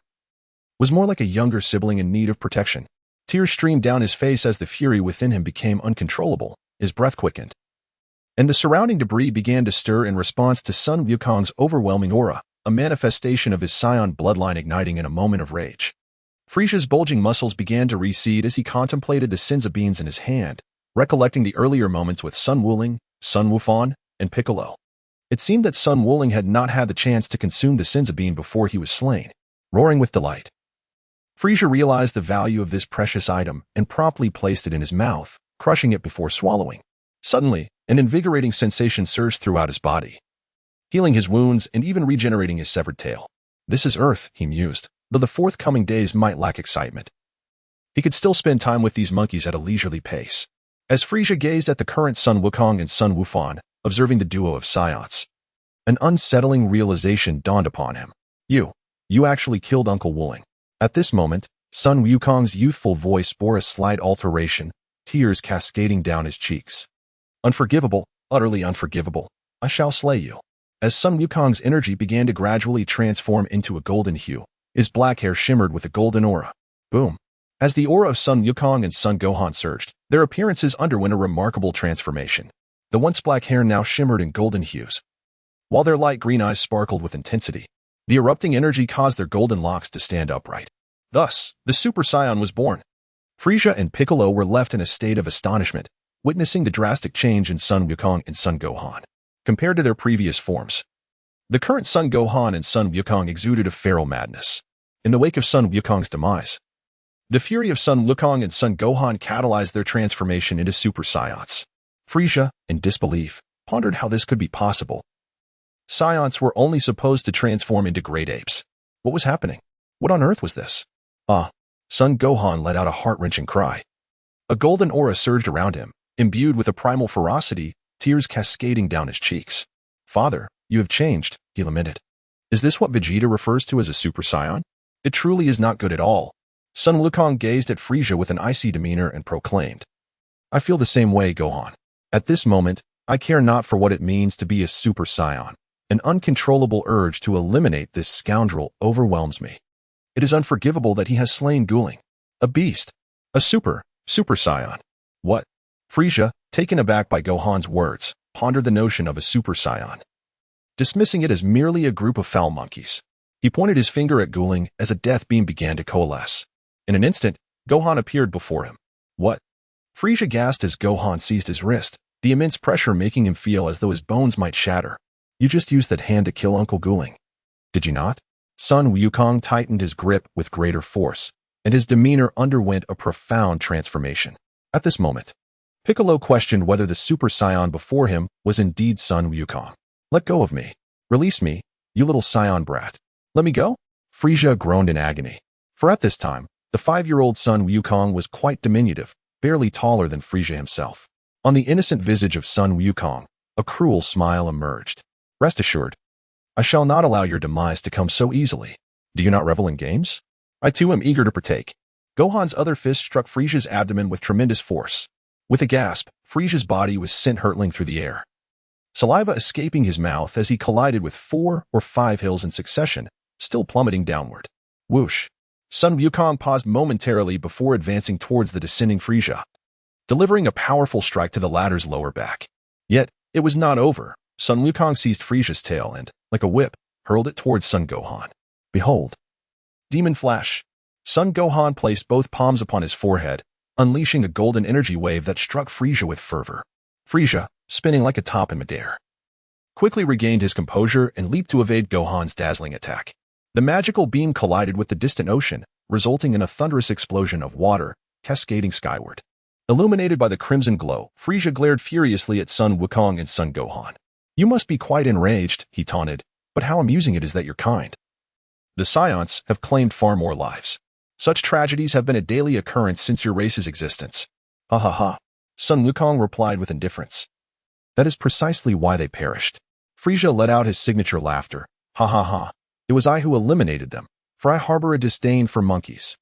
was more like a younger sibling in need of protection. Tears streamed down his face as the fury within him became uncontrollable, his breath quickened, and the surrounding debris began to stir in response to Sun Wukong's overwhelming aura, a manifestation of his Saiyan bloodline igniting in a moment of rage. Frisia's bulging muscles began to recede as he contemplated the Senzu beans in his hand, recollecting the earlier moments with Sun Wuling, Sun Wufan, and Piccolo. It seemed that Sun Wuling had not had the chance to consume the Senzu bean before he was slain. Roaring with delight, Frisia realized the value of this precious item and promptly placed it in his mouth, crushing it before swallowing. Suddenly, an invigorating sensation surged throughout his body, healing his wounds and even regenerating his severed tail. This is Earth, he mused, though the forthcoming days might lack excitement. He could still spend time with these monkeys at a leisurely pace. As Frisia gazed at the current Sun Wukong and Sun Wufan, observing the duo of Saiyans, an unsettling realization dawned upon him. You actually killed Uncle Wuling. At this moment, Sun Wukong's youthful voice bore a slight alteration, tears cascading down his cheeks. Unforgivable, utterly unforgivable. I shall slay you. As Sun Wukong's energy began to gradually transform into a golden hue, his black hair shimmered with a golden aura. Boom. As the aura of Sun Wukong and Sun Gohan surged, their appearances underwent a remarkable transformation. The once black hair now shimmered in golden hues, while their light green eyes sparkled with intensity. The erupting energy caused their golden locks to stand upright. Thus, the Super Saiyan was born. Frisia and Piccolo were left in a state of astonishment, witnessing the drastic change in Sun Wukong and Sun Gohan. Compared to their previous forms, the current Sun Gohan and Sun Wukong exuded a feral madness. In the wake of Sun Wukong's demise, the fury of Sun Wukong and Sun Gohan catalyzed their transformation into Super Saiyans. Frisia, in disbelief, pondered how this could be possible. Saiyans were only supposed to transform into great apes. What was happening? What on earth was this? Sun Gohan let out a heart-wrenching cry. A golden aura surged around him, imbued with a primal ferocity, tears cascading down his cheeks. Father, you have changed, he lamented. Is this what Vegeta refers to as a Super Saiyan? It truly is not good at all. Sun Wukong gazed at Frisia with an icy demeanor and proclaimed, I feel the same way, Gohan. At this moment, I care not for what it means to be a Super Saiyan. An uncontrollable urge to eliminate this scoundrel overwhelms me. It is unforgivable that he has slain Guling. A beast. A Super Saiyan. What? Frisia, taken aback by Gohan's words, pondered the notion of a Super Saiyan, dismissing it as merely a group of foul monkeys. He pointed his finger at Guling as a death beam began to coalesce. In an instant, Gohan appeared before him. What? Frisia gasped as Gohan seized his wrist, the immense pressure making him feel as though his bones might shatter. You just used that hand to kill Uncle Guling, did you not? Sun Wukong tightened his grip with greater force, and his demeanor underwent a profound transformation. At this moment, Piccolo questioned whether the Super Saiyan before him was indeed Sun Wukong. Let go of me. Release me, you little Saiyan brat. Let me go? Frisia groaned in agony. For at this time, the 5-year-old Sun Wukong was quite diminutive, barely taller than Frisia himself. On the innocent visage of Sun Wukong, a cruel smile emerged. Rest assured, I shall not allow your demise to come so easily. Do you not revel in games? I too am eager to partake. Gohan's other fist struck Frisia's abdomen with tremendous force. With a gasp, Frisia's body was sent hurtling through the air, saliva escaping his mouth as he collided with 4 or 5 hills in succession, still plummeting downward. Whoosh! Sun Wukong paused momentarily before advancing towards the descending Frisia, delivering a powerful strike to the latter's lower back. Yet, it was not over. Sun Wukong seized Frisia's tail and, like a whip, hurled it towards Sun Gohan. Behold! Demon Flash! Sun Gohan placed both palms upon his forehead, unleashing a golden energy wave that struck Frisia with fervor. Frisia, spinning like a top in midair, quickly regained his composure and leaped to evade Gohan's dazzling attack. The magical beam collided with the distant ocean, resulting in a thunderous explosion of water, cascading skyward. Illuminated by the crimson glow, Frieza glared furiously at Sun Wukong and Son Gohan. "You must be quite enraged," he taunted, "but how amusing it is that you're kind. The Saiyans have claimed far more lives. Such tragedies have been a daily occurrence since your race's existence." "Ha ha ha," Sun Wukong replied with indifference. "That is precisely why they perished." Frieza let out his signature laughter. "Ha ha ha. It was I who eliminated them, for I harbor a disdain for monkeys.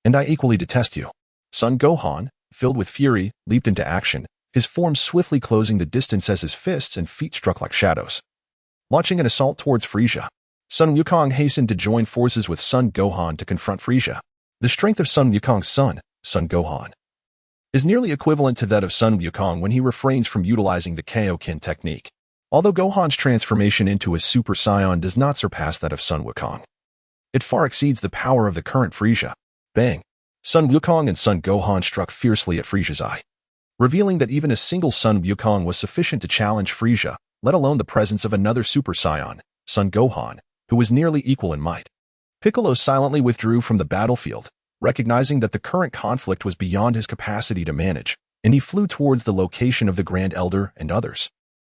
And I equally detest you." Son Gohan, filled with fury, leaped into action, his form swiftly closing the distance as his fists and feet struck like shadows. Launching an assault towards Frieza, Sun Wukong hastened to join forces with Son Gohan to confront Frieza. The strength of Sun Wukong's son, Son Gohan, is nearly equivalent to that of Sun Wukong when he refrains from utilizing the Kaioken technique. Although Gohan's transformation into a Super Saiyan does not surpass that of Sun Wukong, it far exceeds the power of the current Frieza. Bang! Sun Wukong and Son Gohan struck fiercely at Frieza's eye, revealing that even a single Sun Wukong was sufficient to challenge Frieza, let alone the presence of another Super Saiyan, Son Gohan, who was nearly equal in might. Piccolo silently withdrew from the battlefield, recognizing that the current conflict was beyond his capacity to manage, and he flew towards the location of the Grand Elder and others.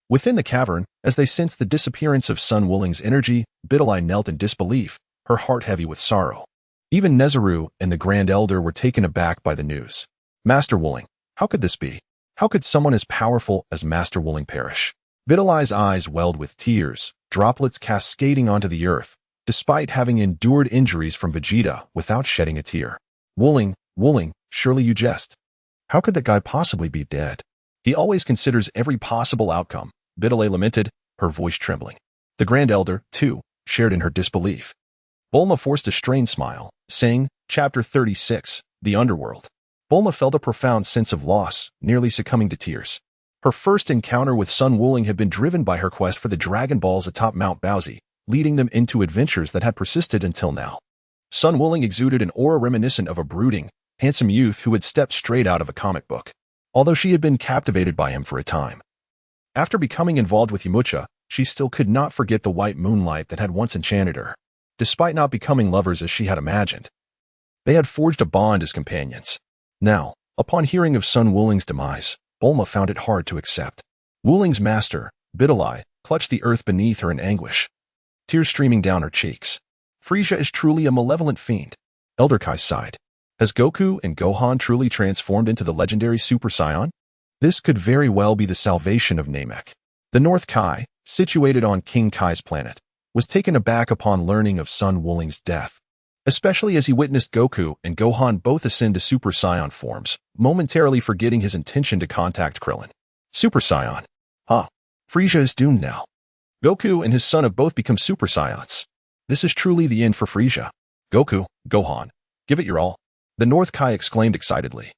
Within the cavern, as they sensed the disappearance of Sun Wuling's energy, Bidalai knelt in disbelief, her heart heavy with sorrow. Even Nezaru and the Grand Elder were taken aback by the news. "Master Wuling, how could this be? How could someone as powerful as Master Wuling perish?" Bidalai's eyes welled with tears, droplets cascading onto the earth, despite having endured injuries from Vegeta without shedding a tear. Wuling, surely you jest. How could that guy possibly be dead? He always considers every possible outcome," Bidalai lamented, her voice trembling. The Grand Elder, too, shared in her disbelief. Bulma forced a strained smile, saying, Chapter 36, The Underworld. Bulma felt a profound sense of loss, nearly succumbing to tears. Her first encounter with Sun Wuling had been driven by her quest for the Dragon Balls atop Mount Bowsy, leading them into adventures that had persisted until now. Sun Wuling exuded an aura reminiscent of a brooding, handsome youth who had stepped straight out of a comic book, although she had been captivated by him for a time. After becoming involved with Yamcha, she still could not forget the white moonlight that had once enchanted her, despite not becoming lovers as she had imagined. They had forged a bond as companions. Now, upon hearing of Sun Wuling's demise, Bulma found it hard to accept. Wuling's master, Bidalai, clutched the earth beneath her in anguish, tears streaming down her cheeks. "Frieza is truly a malevolent fiend," Elder Kai sighed. "Has Goku and Gohan truly transformed into the legendary Super Saiyan? This could very well be the salvation of Namek." The North Kai, situated on King Kai's planet, was taken aback upon learning of Sun Wuling's death, especially as he witnessed Goku and Gohan both ascend to Super Saiyan forms, momentarily forgetting his intention to contact Krillin. Super Saiyan. Frieza is doomed now. Goku and his son have both become Super Saiyans. This is truly the end for Frieza. Goku, Gohan, give it your all, the North Kai exclaimed excitedly,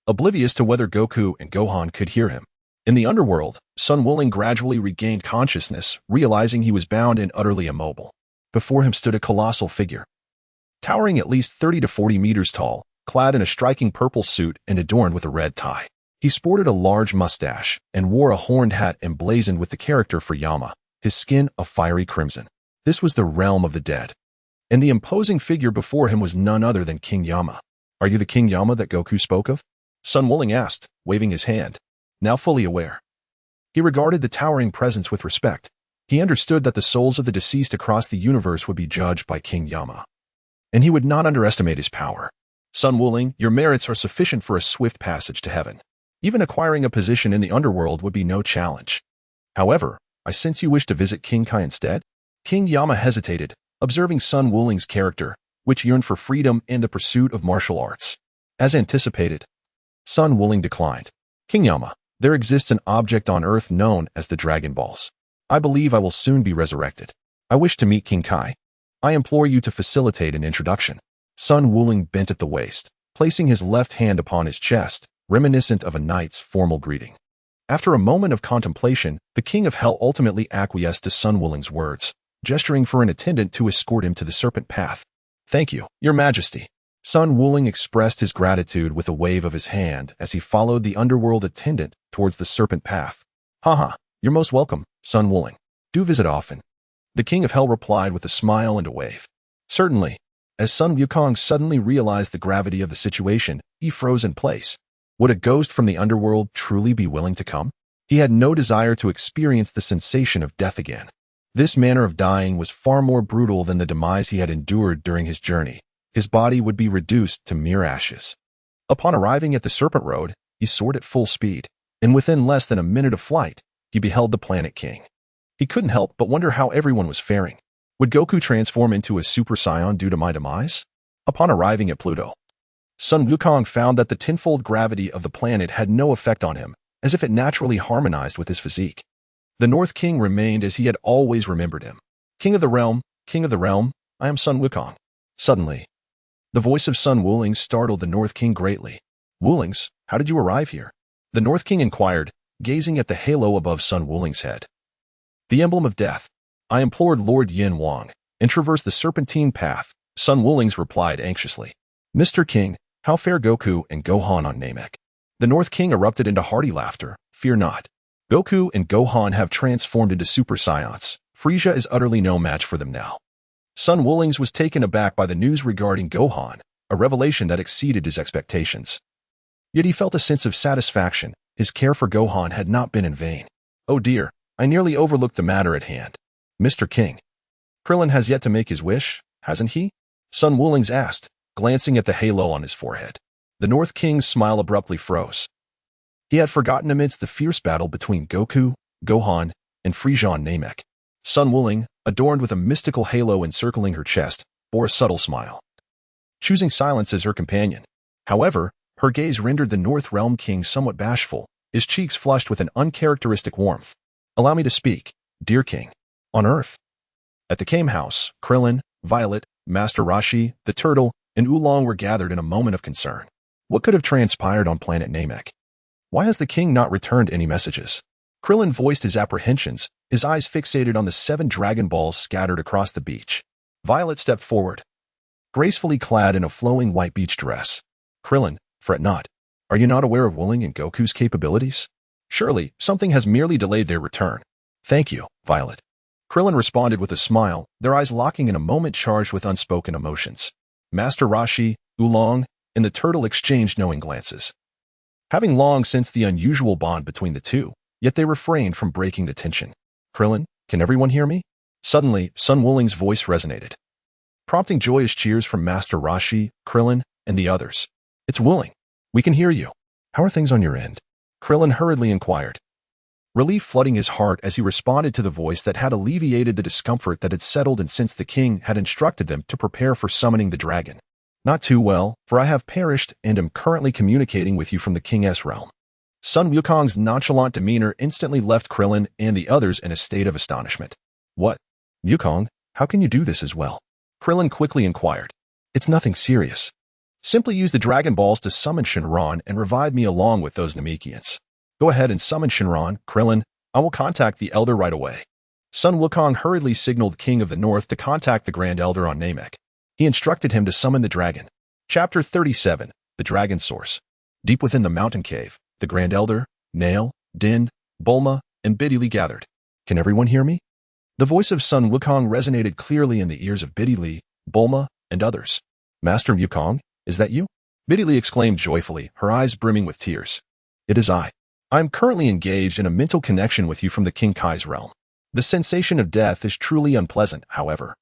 oblivious to whether Goku and Gohan could hear him. In the underworld, Sun Wuling gradually regained consciousness, realizing he was bound and utterly immobile. Before him stood a colossal figure, towering at least 30 to 40 meters tall, clad in a striking purple suit and adorned with a red tie. He sported a large mustache and wore a horned hat emblazoned with the character for Yama, his skin a fiery crimson. This was the realm of the dead, and the imposing figure before him was none other than King Yama. "Are you the King Yama that Goku spoke of?" Sun Wuling asked, waving his hand, now fully aware. He regarded the towering presence with respect. He understood that the souls of the deceased across the universe would be judged by King Yama, and he would not underestimate his power. "Sun Wuling, your merits are sufficient for a swift passage to heaven. Even acquiring a position in the underworld would be no challenge. However, I sense you wish to visit King Kai instead?" King Yama hesitated, observing Sun Wuling's character, which yearned for freedom and the pursuit of martial arts. As anticipated, Sun Wuling declined. "King Yama, there exists an object on Earth known as the Dragon Balls. I believe I will soon be resurrected. I wish to meet King Kai. I implore you to facilitate an introduction." Sun Wuling bent at the waist, placing his left hand upon his chest, reminiscent of a knight's formal greeting. After a moment of contemplation, the King of Hell ultimately acquiesced to Sun Wuling's words, gesturing for an attendant to escort him to the Serpent Path. "Thank you, Your Majesty." Sun Wuling expressed his gratitude with a wave of his hand as he followed the underworld attendant towards the Serpent Path. "Haha, you're most welcome, Sun Wuling." Do visit often. The King of Hell replied with a smile and a wave. Certainly. As Sun Wukong suddenly realized the gravity of the situation, he froze in place. Would a ghost from the underworld truly be willing to come? He had no desire to experience the sensation of death again. This manner of dying was far more brutal than the demise he had endured during his journey. His body would be reduced to mere ashes. Upon arriving at the Serpent Road, he soared at full speed, and within less than a minute of flight, he beheld the Planet King. He couldn't help but wonder how everyone was faring. Would Goku transform into a Super Saiyan due to my demise? Upon arriving at Pluto, Sun Wukong found that the tenfold gravity of the planet had no effect on him, as if it naturally harmonized with his physique. The North King remained as he had always remembered him. King of the realm, I am Sun Wukong. Suddenly, the voice of Sun Wulings startled the North King greatly. Wulings, how did you arrive here? The North King inquired, gazing at the halo above Sun Wulings' head. The emblem of death. I implored Lord Yin Wang and traversed the serpentine path, Sun Wulings replied anxiously. Mr. King, how fare Goku and Gohan on Namek? The North King erupted into hearty laughter. Fear not. Goku and Gohan have transformed into Super Saiyans. Frieza is utterly no match for them now. Sun Wulings was taken aback by the news regarding Gohan, a revelation that exceeded his expectations. Yet he felt a sense of satisfaction. His care for Gohan had not been in vain. Oh dear, I nearly overlooked the matter at hand. Mr. King, Krillin has yet to make his wish, hasn't he? Sun Wulings asked, glancing at the halo on his forehead. The North King's smile abruptly froze. He had forgotten amidst the fierce battle between Goku, Gohan, and Frieza on Namek. Sun Wuling, adorned with a mystical halo encircling her chest, bore a subtle smile, choosing silence as her companion. However, her gaze rendered the North Realm King somewhat bashful, his cheeks flushed with an uncharacteristic warmth. Allow me to speak, dear King. On Earth. At the Kame House, Krillin, Violet, Master Roshi, the Turtle, and Oolong were gathered in a moment of concern. What could have transpired on planet Namek? Why has the king not returned any messages? Krillin voiced his apprehensions, his eyes fixated on the 7 Dragon Balls scattered across the beach. Violet stepped forward, gracefully clad in a flowing white beach dress. Krillin, fret not. Are you not aware of Wuling and Goku's capabilities? Surely, something has merely delayed their return. Thank you, Violet. Krillin responded with a smile, their eyes locking in a moment charged with unspoken emotions. Master Roshi, Oolong, and the Turtle exchanged knowing glances. Having long sensed the unusual bond between the two, yet they refrained from breaking the tension. Krillin, can everyone hear me? Suddenly, Sun Wuling's voice resonated, prompting joyous cheers from Master Roshi, Krillin, and the others. It's Wuling. We can hear you. How are things on your end? Krillin hurriedly inquired, relief flooding his heart as he responded to the voice that had alleviated the discomfort that had settled in since the king had instructed them to prepare for summoning the dragon. Not too well, for I have perished and am currently communicating with you from the King's realm. Sun Wukong's nonchalant demeanor instantly left Krillin and the others in a state of astonishment. What? Wukong, how can you do this as well? Krillin quickly inquired. It's nothing serious. Simply use the Dragon Balls to summon Shenron and revive me along with those Namekians. Go ahead and summon Shenron, Krillin. I will contact the Elder right away. Sun Wukong hurriedly signaled King of the North to contact the Grand Elder on Namek. He instructed him to summon the dragon. Chapter 37, The Dragon Source. Deep within the mountain cave, the Grand Elder, Nail, Din, Bulma, and Biddy gathered. Can everyone hear me? The voice of Sun Wukong resonated clearly in the ears of Biddy, Bulma, and others. Master Wukong, is that you? Biddy exclaimed joyfully, her eyes brimming with tears. It is I. I am currently engaged in a mental connection with you from the King Kai's realm. The sensation of death is truly unpleasant, however.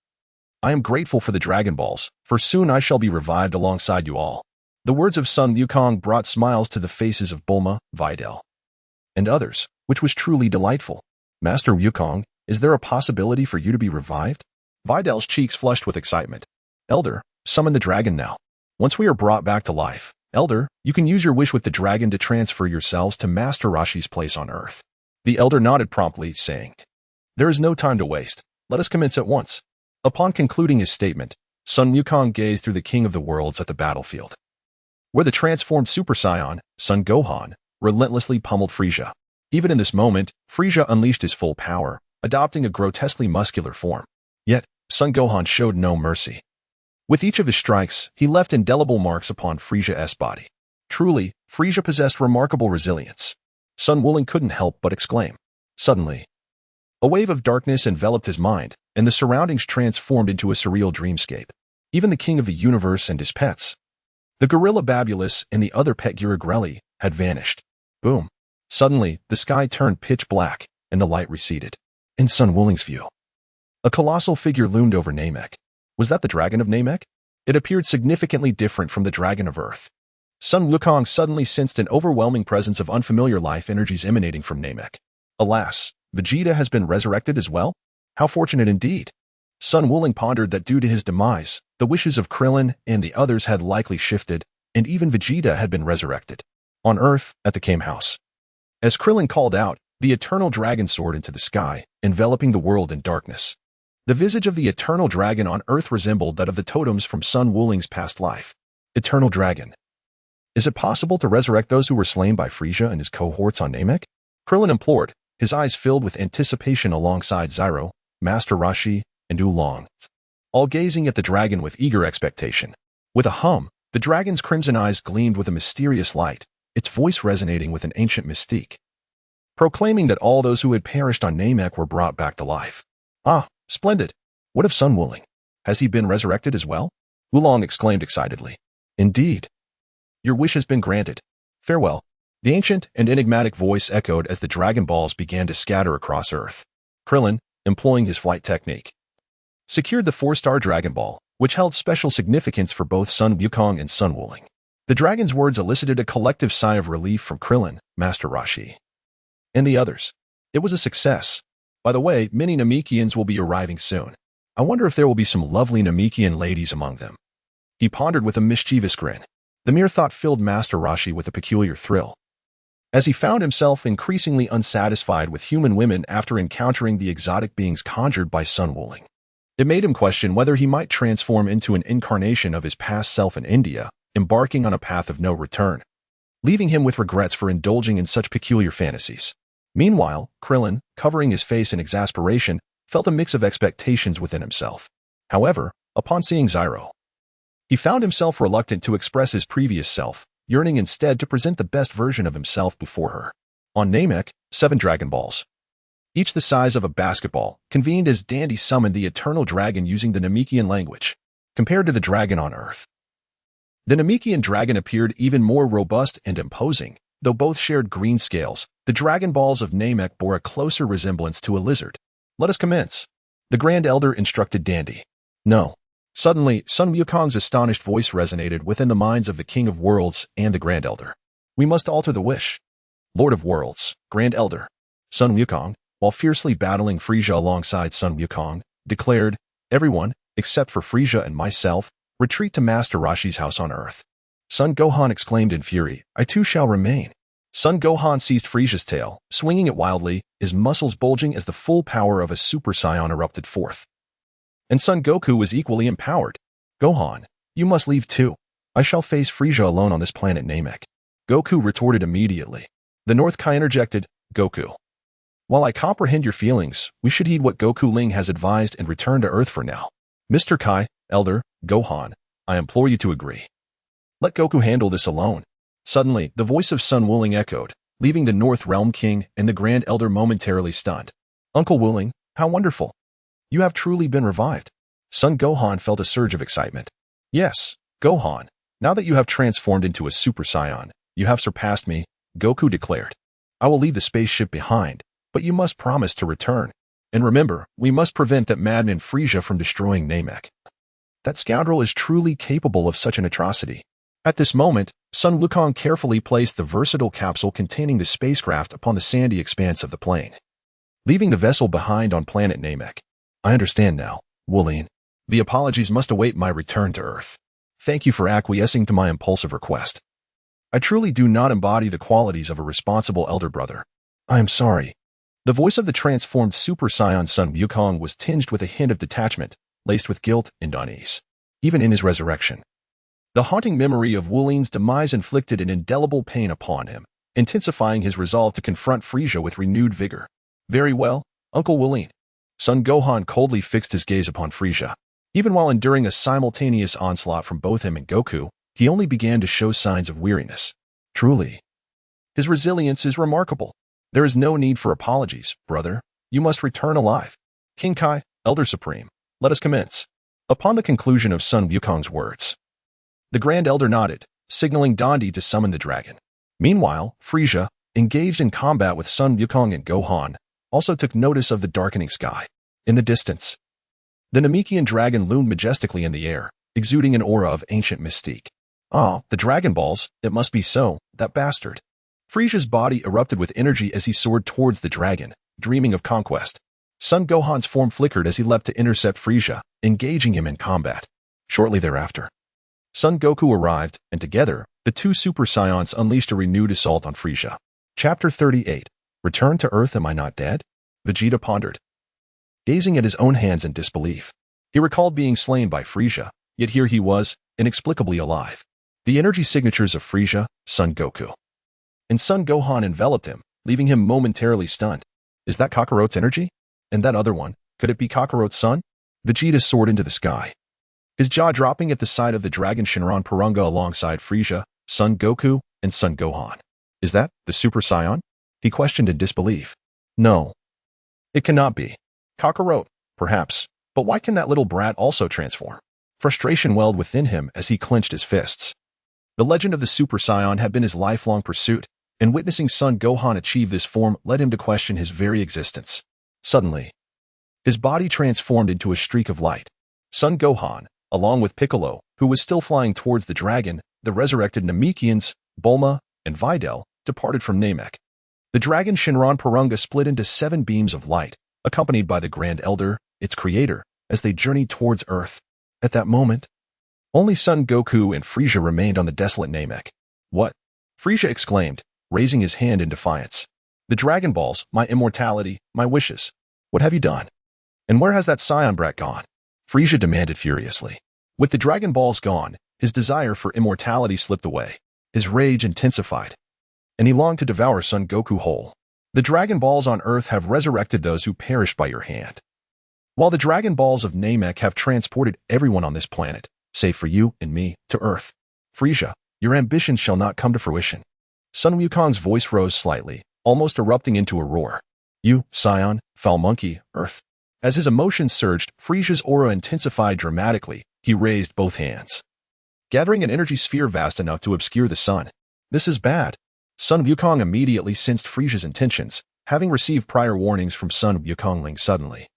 I am grateful for the Dragon Balls, for soon I shall be revived alongside you all. The words of Sun Wukong brought smiles to the faces of Bulma, Videl, and others, which was truly delightful. Master Wukong, is there a possibility for you to be revived? Videl's cheeks flushed with excitement. Elder, summon the dragon now. Once we are brought back to life, Elder, you can use your wish with the dragon to transfer yourselves to Master Roshi's place on Earth. The Elder nodded promptly, saying, There is no time to waste. Let us commence at once. Upon concluding his statement, Sun Wukong gazed through the King of the Worlds at the battlefield, where the transformed Super Saiyan, Son Gohan, relentlessly pummeled Frieza. Even in this moment, Frieza unleashed his full power, adopting a grotesquely muscular form. Yet, Son Gohan showed no mercy. With each of his strikes, he left indelible marks upon Frieza's body. Truly, Frieza possessed remarkable resilience. Sun Wuling couldn't help but exclaim. Suddenly, A wave of darkness enveloped his mind, and the surroundings transformed into a surreal dreamscape. Even the king of the universe and his pets, the gorilla Babulus and the other pet Giragrelli, had vanished. Boom. Suddenly, the sky turned pitch black, and the light receded. In Sun Wuling's view, a colossal figure loomed over Namek. Was that the dragon of Namek? It appeared significantly different from the dragon of Earth. Sun Wukong suddenly sensed an overwhelming presence of unfamiliar life energies emanating from Namek. Alas, Vegeta has been resurrected as well? How fortunate indeed. Sun Wuling pondered that due to his demise, the wishes of Krillin and the others had likely shifted, and even Vegeta had been resurrected. On Earth, at the Kame House. As Krillin called out, the eternal dragon soared into the sky, enveloping the world in darkness. The visage of the eternal dragon on Earth resembled that of the totems from Sun Wuling's past life. Eternal dragon. Is it possible to resurrect those who were slain by Frieza and his cohorts on Namek? Krillin implored, his eyes filled with anticipation alongside Zyro, Master Roshi, and Oolong, all gazing at the dragon with eager expectation. With a hum, the dragon's crimson eyes gleamed with a mysterious light, its voice resonating with an ancient mystique, proclaiming that all those who had perished on Namek were brought back to life. Ah, splendid. What of Sun Wuling? Has he been resurrected as well? Oolong exclaimed excitedly. Indeed. Your wish has been granted. Farewell. The ancient and enigmatic voice echoed as the Dragon Balls began to scatter across Earth. Krillin, employing his flight technique, secured the 4-star Dragon Ball, which held special significance for both Sun Wukong and Sun Wuling. The dragon's words elicited a collective sigh of relief from Krillin, Master Roshi, and the others. It was a success. By the way, many Namekians will be arriving soon. I wonder if there will be some lovely Namekian ladies among them. He pondered with a mischievous grin. The mere thought filled Master Roshi with a peculiar thrill, as he found himself increasingly unsatisfied with human women after encountering the exotic beings conjured by Sun Wuling. It made him question whether he might transform into an incarnation of his past self in India, embarking on a path of no return, leaving him with regrets for indulging in such peculiar fantasies. Meanwhile, Krillin, covering his face in exasperation, felt a mix of expectations within himself. However, upon seeing Zyro, he found himself reluctant to express his previous self, yearning instead to present the best version of himself before her. On Namek, 7 Dragon Balls, each the size of a basketball, convened as Dandy summoned the eternal dragon using the Namekian language. Compared to the dragon on Earth, the Namekian dragon appeared even more robust and imposing. Though both shared green scales, the Dragon Balls of Namek bore a closer resemblance to a lizard. Let us commence. The Grand Elder instructed Dandy. No. Suddenly, Sun Wukong's astonished voice resonated within the minds of the King of Worlds and the Grand Elder. We must alter the wish. Lord of Worlds, Grand Elder. Sun Wukong, while fiercely battling Frieza alongside Sun Wukong, declared, everyone, except for Frieza and myself, retreat to Master Roshi's house on Earth. Son Gohan exclaimed in fury, I too shall remain. Son Gohan seized Frieza's tail, swinging it wildly, his muscles bulging as the full power of a Super Saiyan erupted forth. And Son Goku was equally empowered. Gohan, you must leave too. I shall face Frieza alone on this planet Namek. Goku retorted immediately. The North Kai interjected, Goku, while I comprehend your feelings, we should heed what Goku Ling has advised and return to Earth for now. Mr. Kai, Elder, Gohan, I implore you to agree. Let Goku handle this alone. Suddenly, the voice of Sun Wuling echoed, leaving the North Realm King and the Grand Elder momentarily stunned. Uncle Wuling, how wonderful. You have truly been revived. Son Gohan felt a surge of excitement. Yes, Gohan, now that you have transformed into a Super Saiyan, you have surpassed me, Goku declared. I will leave the spaceship behind, but you must promise to return. And remember, we must prevent that madman Frieza from destroying Namek. That scoundrel is truly capable of such an atrocity. At this moment, Sun Wukong carefully placed the versatile capsule containing the spacecraft upon the sandy expanse of the plain, leaving the vessel behind on planet Namek. I understand now, Wuling. The apologies must await my return to Earth. Thank you for acquiescing to my impulsive request. I truly do not embody the qualities of a responsible elder brother. I am sorry. The voice of the transformed Super Saiyan Sun Wukong was tinged with a hint of detachment, laced with guilt and unease. Even in his resurrection, the haunting memory of Wuling's demise inflicted an indelible pain upon him, intensifying his resolve to confront Frieza with renewed vigor. Very well, Uncle Wuling. Son Gohan coldly fixed his gaze upon Frieza. Even while enduring a simultaneous onslaught from both him and Goku, he only began to show signs of weariness. Truly, his resilience is remarkable. There is no need for apologies, brother. You must return alive. King Kai, Elder Supreme, let us commence. Upon the conclusion of Sun Wukong's words, the Grand Elder nodded, signaling Dondi to summon the dragon. Meanwhile, Frieza, engaged in combat with Sun Wukong and Gohan, also took notice of the darkening sky. In the distance, the Namekian dragon loomed majestically in the air, exuding an aura of ancient mystique. Ah, the Dragon Balls, it must be so, that bastard. Frieza's body erupted with energy as he soared towards the dragon, dreaming of conquest. Son Gohan's form flickered as he leapt to intercept Frieza, engaging him in combat. Shortly thereafter, Son Goku arrived, and together, the two Super Saiyans unleashed a renewed assault on Frieza. Chapter 38. Return to Earth, am I not dead? Vegeta pondered, gazing at his own hands in disbelief. He recalled being slain by Frieza, yet here he was, inexplicably alive. The energy signatures of Frieza, Son Goku, and Son Gohan enveloped him, leaving him momentarily stunned. Is that Kakarot's energy? And that other one, could it be Kakarot's son? Vegeta soared into the sky, his jaw dropping at the sight of the Dragon Shinran Purunga alongside Frieza, Son Goku, and Son Gohan. Is that the Super Saiyan? He questioned in disbelief. No. It cannot be. Kakarot, perhaps, but why can that little brat also transform? Frustration welled within him as he clenched his fists. The legend of the Super Saiyan had been his lifelong pursuit, and witnessing Son Gohan achieve this form led him to question his very existence. Suddenly, his body transformed into a streak of light. Son Gohan, along with Piccolo, who was still flying towards the dragon, the resurrected Namekians, Bulma, and Videl, departed from Namek. The Dragon Shinran Purunga split into 7 beams of light, accompanied by the Grand Elder, its creator, as they journeyed towards Earth. At that moment, only Son Goku and Frieza remained on the desolate Namek. What? Frieza exclaimed, raising his hand in defiance. The Dragon Balls, my immortality, my wishes. What have you done? And where has that Saiyan brat gone? Frieza demanded furiously. With the Dragon Balls gone, his desire for immortality slipped away. His rage intensified, and he longed to devour Son Goku whole. The Dragon Balls on Earth have resurrected those who perished by your hand, while the Dragon Balls of Namek have transported everyone on this planet, save for you and me, to Earth. Frieza, your ambitions shall not come to fruition. Son Wukong's voice rose slightly, almost erupting into a roar. You, Saiyan, foul monkey, Earth. As his emotions surged, Frieza's aura intensified dramatically. He raised both hands, gathering an energy sphere vast enough to obscure the sun. This is bad. Son Wukong immediately sensed Frieza's intentions, having received prior warnings from Son Wukongling suddenly.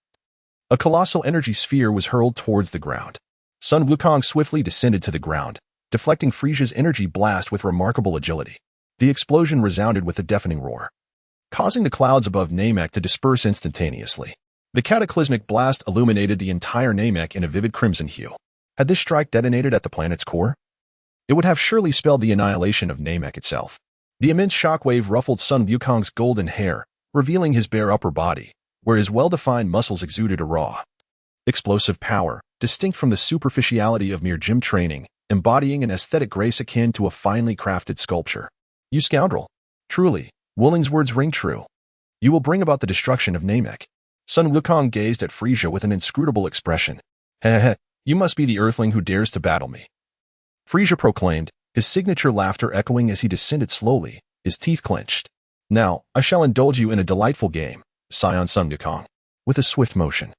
A colossal energy sphere was hurled towards the ground. Son Wukong swiftly descended to the ground, deflecting Frieza's energy blast with remarkable agility. The explosion resounded with a deafening roar, causing the clouds above Namek to disperse instantaneously. The cataclysmic blast illuminated the entire Namek in a vivid crimson hue. Had this strike detonated at the planet's core, it would have surely spelled the annihilation of Namek itself. The immense shockwave ruffled Son Wukong's golden hair, revealing his bare upper body, where his well-defined muscles exuded a raw, explosive power, distinct from the superficiality of mere gym training, embodying an aesthetic grace akin to a finely crafted sculpture. You scoundrel! Truly, Wooling's words ring true. You will bring about the destruction of Namek. Son Wukong gazed at Frieza with an inscrutable expression. Heh, you must be the Earthling who dares to battle me. Frieza proclaimed, his signature laughter echoing as he descended slowly, his teeth clenched. Now, I shall indulge you in a delightful game, Saiyan Son Wukong. With a swift motion,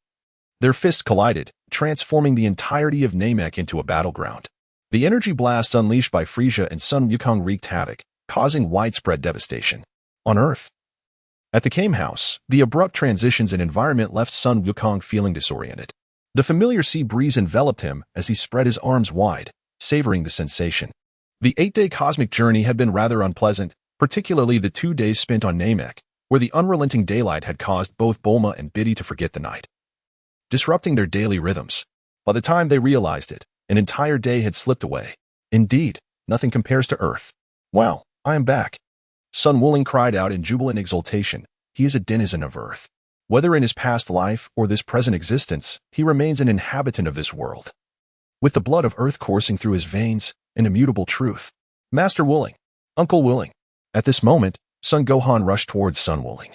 their fists collided, transforming the entirety of Namek into a battleground. The energy blast unleashed by Frieza and Son Wukong wreaked havoc, causing widespread devastation. On Earth, at the Kame House, the abrupt transitions in environment left Son Wukong feeling disoriented. The familiar sea breeze enveloped him as he spread his arms wide, savoring the sensation. The 8-day cosmic journey had been rather unpleasant, particularly the 2 days spent on Namek, where the unrelenting daylight had caused both Bulma and Biddy to forget the night, disrupting their daily rhythms. By the time they realized it, an entire day had slipped away. Indeed, nothing compares to Earth. Wow, I am back. Sun Wuling cried out in jubilant exultation. He is a denizen of Earth. Whether in his past life or this present existence, he remains an inhabitant of this world, with the blood of Earth coursing through his veins, an immutable truth. Master Wuling, Uncle Wuling. At this moment, Son Gohan rushed towards Sun Wuling,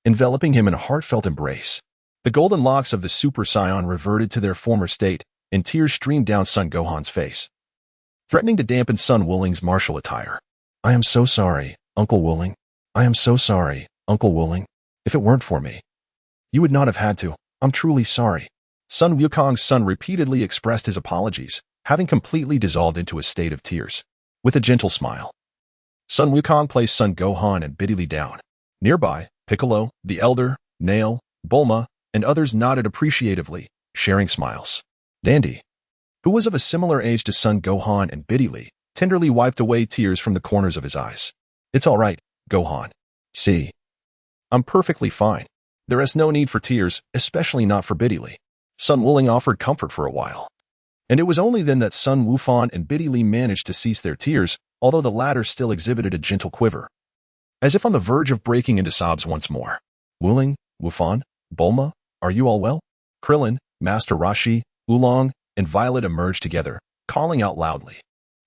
enveloping him in a heartfelt embrace. The golden locks of the Super Saiyan reverted to their former state, and tears streamed down Son Gohan's face, threatening to dampen Sun Wuling's martial attire. I am so sorry, Uncle Wuling. I am so sorry, Uncle Wuling. If it weren't for me, You would not have had to. I'm truly sorry. Sun Wukong's son repeatedly expressed his apologies, having completely dissolved into a state of tears. With a gentle smile, Sun Wukong placed Son Gohan and Biddy down. Nearby, Piccolo, the Elder, Nail, Bulma, and others nodded appreciatively, sharing smiles. Dandy, who was of a similar age to Son Gohan and Biddy, tenderly wiped away tears from the corners of his eyes. It's all right, Gohan. See, I'm perfectly fine. There is no need for tears, especially not for Biddy. Sun Wuling offered comfort for a while. And it was only then that Sun Wufan and Biddy managed to cease their tears, although the latter still exhibited a gentle quiver, as if on the verge of breaking into sobs once more. Wuling, Wufan, Bulma, are you all well? Krillin, Master Roshi, Oolong, and Violet emerged together, calling out loudly.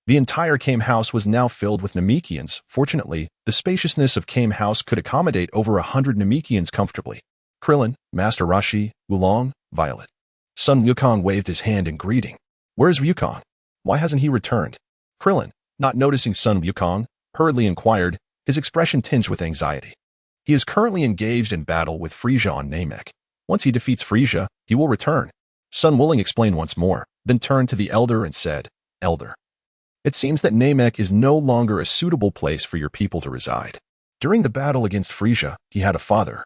The entire Kame house was now filled with Namekians. Fortunately, the spaciousness of Kame house could accommodate over 100 Namekians comfortably. Krillin, Master Roshi, Oolong, Violet. Sun Wukong waved his hand in greeting. Where's Wukong? Why hasn't he returned? Krillin, not noticing Sun Wukong, hurriedly inquired, his expression tinged with anxiety. He is currently engaged in battle with Frieza on Namek. Once he defeats Frieza, he will return. Sun Wuling explained once more, then turned to the Elder and said, Elder, it seems that Namek is no longer a suitable place for your people to reside. During the battle against Frieza, he had a father.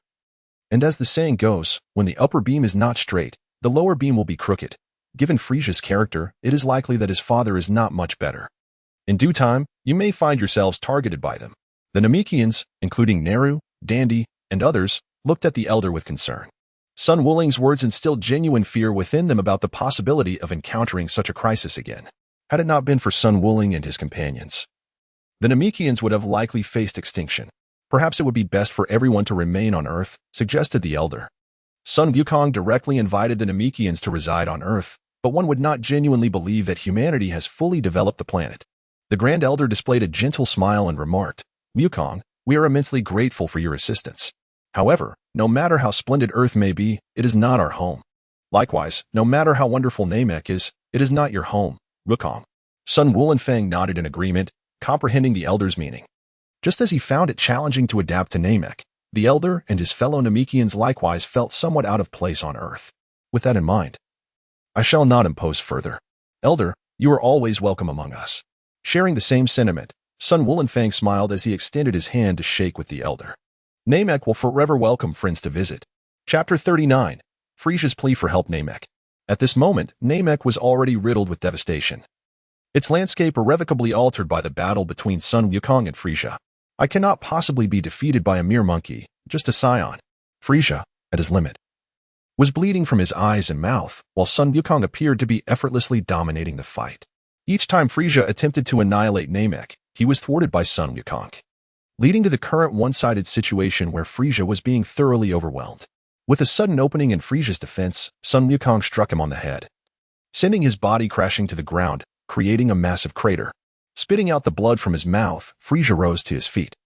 And as the saying goes, when the upper beam is not straight, the lower beam will be crooked. Given Frieza's character, it is likely that his father is not much better. In due time, you may find yourselves targeted by them. The Namekians, including Neru, Dandy, and others, looked at the Elder with concern. Sun Wuling's words instilled genuine fear within them about the possibility of encountering such a crisis again. Had it not been for Sun Wuling and his companions, the Namekians would have likely faced extinction. Perhaps it would be best for everyone to remain on Earth, suggested the Elder. Sun Wukong directly invited the Namekians to reside on Earth, but one would not genuinely believe that humanity has fully developed the planet. The Grand Elder displayed a gentle smile and remarked, Wukong, we are immensely grateful for your assistance. However, no matter how splendid Earth may be, it is not our home. Likewise, no matter how wonderful Namek is, it is not your home, Wukong. Sun Wulenfang nodded in agreement, comprehending the Elder's meaning. Just as he found it challenging to adapt to Namek, the Elder and his fellow Namekians likewise felt somewhat out of place on Earth. With that in mind, I shall not impose further. Elder, you are always welcome among us. Sharing the same sentiment, Sun Wulenfang smiled as he extended his hand to shake with the Elder. Namek will forever welcome friends to visit. Chapter 39. Frieza's plea for help. Namek. At this moment, Namek was already riddled with devastation. Its landscape irrevocably altered by the battle between Sun Wukong and Frieza. I cannot possibly be defeated by a mere monkey, just a Saiyan. Frieza, at his limit, was bleeding from his eyes and mouth, while Sun Wukong appeared to be effortlessly dominating the fight. Each time Frieza attempted to annihilate Namek, he was thwarted by Sun Wukong, leading to the current one-sided situation where Frieza was being thoroughly overwhelmed. With a sudden opening in Frieza's defense, Sun Wukong struck him on the head, sending his body crashing to the ground, creating a massive crater. Spitting out the blood from his mouth, Frieza rose to his feet,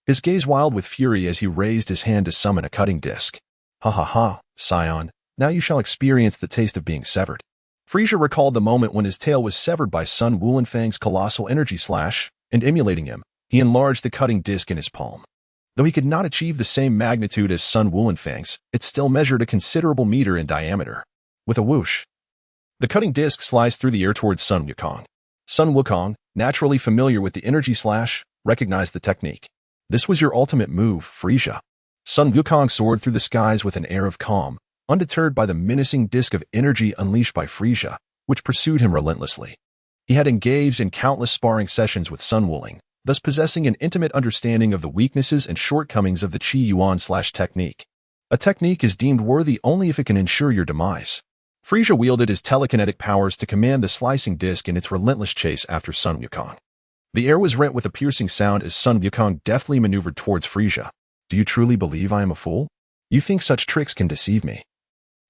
his gaze wild with fury as he raised his hand to summon a cutting disc. Ha ha ha, Saiyan, now you shall experience the taste of being severed. Frieza recalled the moment when his tail was severed by Sun Wulenfang's colossal energy slash, and emulating him, he enlarged the cutting disc in his palm. Though he could not achieve the same magnitude as Sun Wulenfang's, it still measured a considerable meter in diameter. With a whoosh, the cutting disc sliced through the air towards Sun Wukong. Sun Wukong, naturally familiar with the energy slash, recognized the technique. This was your ultimate move, Frieza. Sun Wukong soared through the skies with an air of calm, undeterred by the menacing disc of energy unleashed by Frieza, which pursued him relentlessly. He had engaged in countless sparring sessions with Sun Wuling, thus possessing an intimate understanding of the weaknesses and shortcomings of the Qi Yuan slash technique. A technique is deemed worthy only if it can ensure your demise. Frieza wielded his telekinetic powers to command the slicing disc in its relentless chase after Sun Wukong. The air was rent with a piercing sound as Sun Wukong deftly maneuvered towards Frieza. Do you truly believe I am a fool? You think such tricks can deceive me?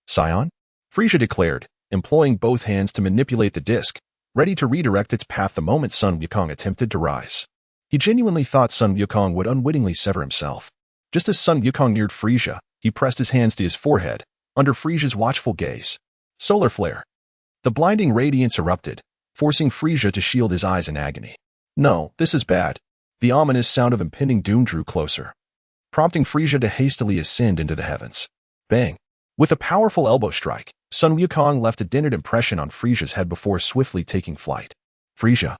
Saiyan? Frieza declared, employing both hands to manipulate the disc, ready to redirect its path the moment Sun Wukong attempted to rise. He genuinely thought Sun Wukong would unwittingly sever himself. Just as Sun Wukong neared Frieza, he pressed his hands to his forehead, under Frieza's watchful gaze. Solar flare. The blinding radiance erupted, forcing Frieza to shield his eyes in agony. No, this is bad. The ominous sound of impending doom drew closer, prompting Frieza to hastily ascend into the heavens. Bang! With a powerful elbow strike, Sun Wukong left a dented impression on Frisia's head before swiftly taking flight. Frisia,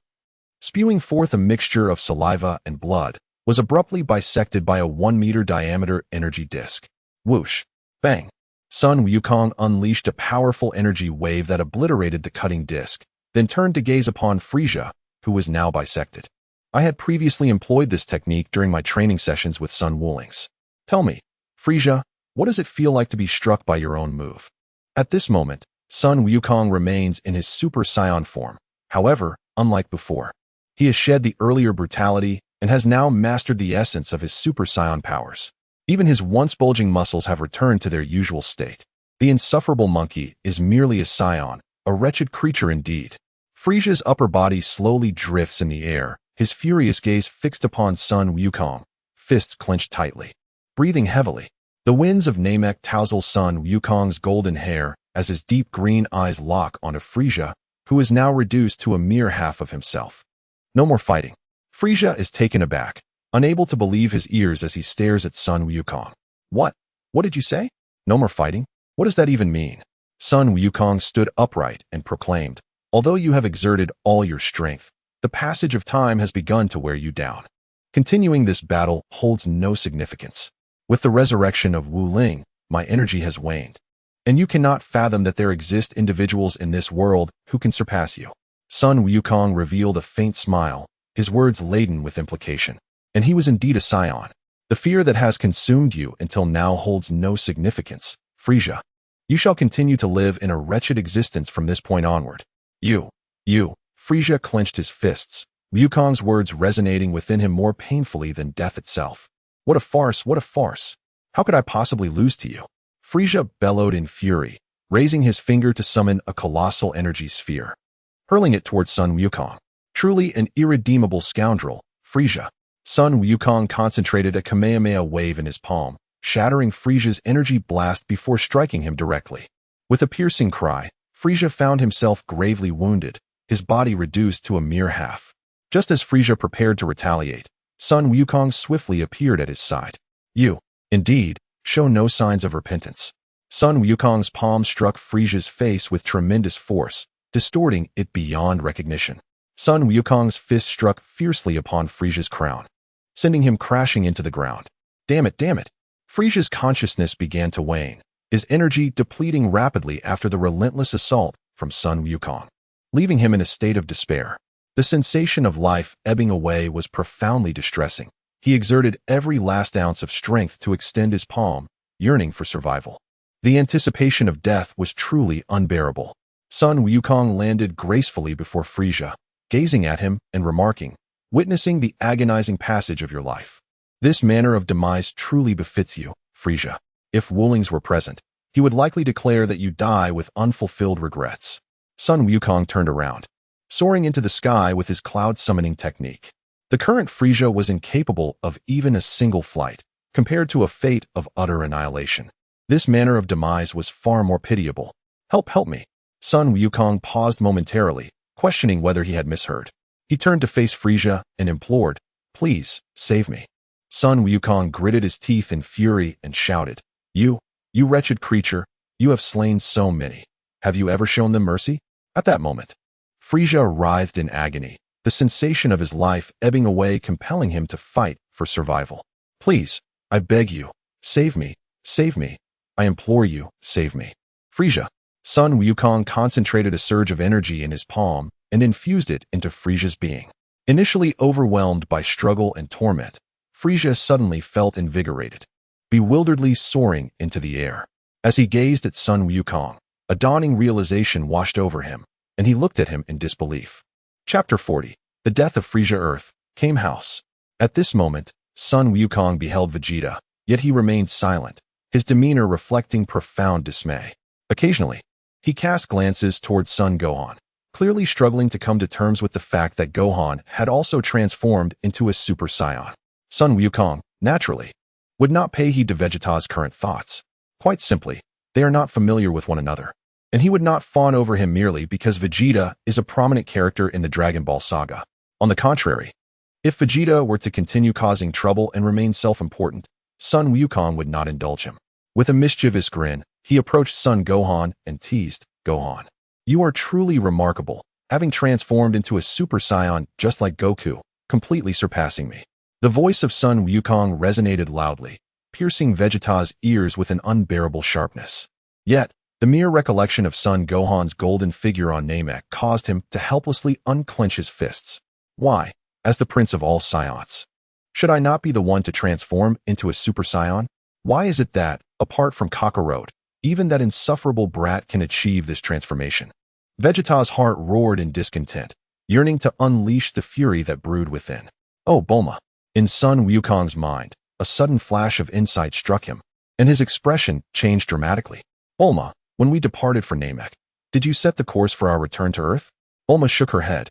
spewing forth a mixture of saliva and blood, was abruptly bisected by a 1-meter diameter energy disc. Whoosh! Bang! Sun Wukong unleashed a powerful energy wave that obliterated the cutting disc, then turned to gaze upon Frisia, who was now bisected. I had previously employed this technique during my training sessions with Sun Wulings. Tell me, Frisia, what does it feel like to be struck by your own move? At this moment, Sun Wukong remains in his Super Saiyan form. However, unlike before, he has shed the earlier brutality and has now mastered the essence of his Super Saiyan powers. Even his once bulging muscles have returned to their usual state. The insufferable monkey is merely a Saiyan, a wretched creature indeed. Frisia's upper body slowly drifts in the air, his furious gaze fixed upon Sun Wukong, fists clenched tightly. Breathing heavily, the winds of Namek touzle Sun Wukong's golden hair as his deep green eyes lock onto Frisia, who is now reduced to a mere half of himself. No more fighting. Frisia is taken aback, unable to believe his ears as he stares at Sun Wukong. What? What did you say? No more fighting? What does that even mean? Sun Wukong stood upright and proclaimed, although you have exerted all your strength, the passage of time has begun to wear you down. Continuing this battle holds no significance. With the resurrection of Wu Ling, my energy has waned, and you cannot fathom that there exist individuals in this world who can surpass you. Sun Wukong revealed a faint smile, his words laden with implication. And he was indeed a Saiyan. The fear that has consumed you until now holds no significance, Frisia. You shall continue to live in a wretched existence from this point onward. You. Frisia clenched his fists, Wukong's words resonating within him more painfully than death itself. What a farce, what a farce. How could I possibly lose to you? Frisia bellowed in fury, raising his finger to summon a colossal energy sphere, hurling it towards Sun Wukong. Truly an irredeemable scoundrel, Frisia. Sun Wukong concentrated a Kamehameha wave in his palm, shattering Frisia's energy blast before striking him directly. With a piercing cry, Frisia found himself gravely wounded, his body reduced to a mere half. Just as Frisia prepared to retaliate, Sun Wukong swiftly appeared at his side. You, indeed, show no signs of repentance. Sun Wukong's palm struck Frisia's face with tremendous force, distorting it beyond recognition. Sun Wukong's fist struck fiercely upon Frisia's crown, sending him crashing into the ground. Damn it. Frisia's consciousness began to wane, his energy depleting rapidly after the relentless assault from Sun Wukong, leaving him in a state of despair. The sensation of life ebbing away was profoundly distressing. He exerted every last ounce of strength to extend his palm, yearning for survival. The anticipation of death was truly unbearable. Sun Wukong landed gracefully before Frisia, gazing at him and remarking, witnessing the agonizing passage of your life. This manner of demise truly befits you, Frisia. If Wulings were present, he would likely declare that you die with unfulfilled regrets. Sun Wukong turned around, soaring into the sky with his cloud-summoning technique. The current Frisia was incapable of even a single flight, compared to a fate of utter annihilation. This manner of demise was far more pitiable. Help me. Sun Wukong paused momentarily, questioning whether he had misheard. He turned to face Frisia and implored, please, save me. Sun Wukong gritted his teeth in fury and shouted, You wretched creature, you have slain so many. Have you ever shown them mercy? At that moment, Frisia writhed in agony, the sensation of his life ebbing away compelling him to fight for survival. Please, I beg you, save me. I implore you, save me. Frisia. Sun Wukong concentrated a surge of energy in his palm and infused it into Frisia's being. Initially overwhelmed by struggle and torment, Frisia suddenly felt invigorated, bewilderedly soaring into the air. As he gazed at Sun Wukong, a dawning realization washed over him, and he looked at him in disbelief. Chapter 40. The Death of Frisia Earth, Came House. At this moment, Sun Wukong beheld Vegeta, yet he remained silent, his demeanor reflecting profound dismay. Occasionally, he cast glances towards Son Gohan, clearly struggling to come to terms with the fact that Gohan had also transformed into a Super Saiyan. Sun Wukong, naturally, would not pay heed to Vegeta's current thoughts. Quite simply, they are not familiar with one another, and he would not fawn over him merely because Vegeta is a prominent character in the Dragon Ball saga. On the contrary, if Vegeta were to continue causing trouble and remain self-important, Sun Wukong would not indulge him. With a mischievous grin, he approached son Gohan and teased, "Gohan, you are truly remarkable, having transformed into a Super Saiyan just like Goku, completely surpassing me." The voice of son Wukong resonated loudly, piercing Vegeta's ears with an unbearable sharpness. Yet, the mere recollection of son Gohan's golden figure on Namek caused him to helplessly unclench his fists. Why, as the prince of all Saiyans, should I not be the one to transform into a Super Saiyan? Why is it that, apart from Kakarot, even that insufferable brat can achieve this transformation? Vegeta's heart roared in discontent, yearning to unleash the fury that brewed within. Oh, Bulma! In son Wukong's mind, a sudden flash of insight struck him, and his expression changed dramatically. Bulma, when we departed for Namek, did you set the course for our return to Earth? Bulma shook her head,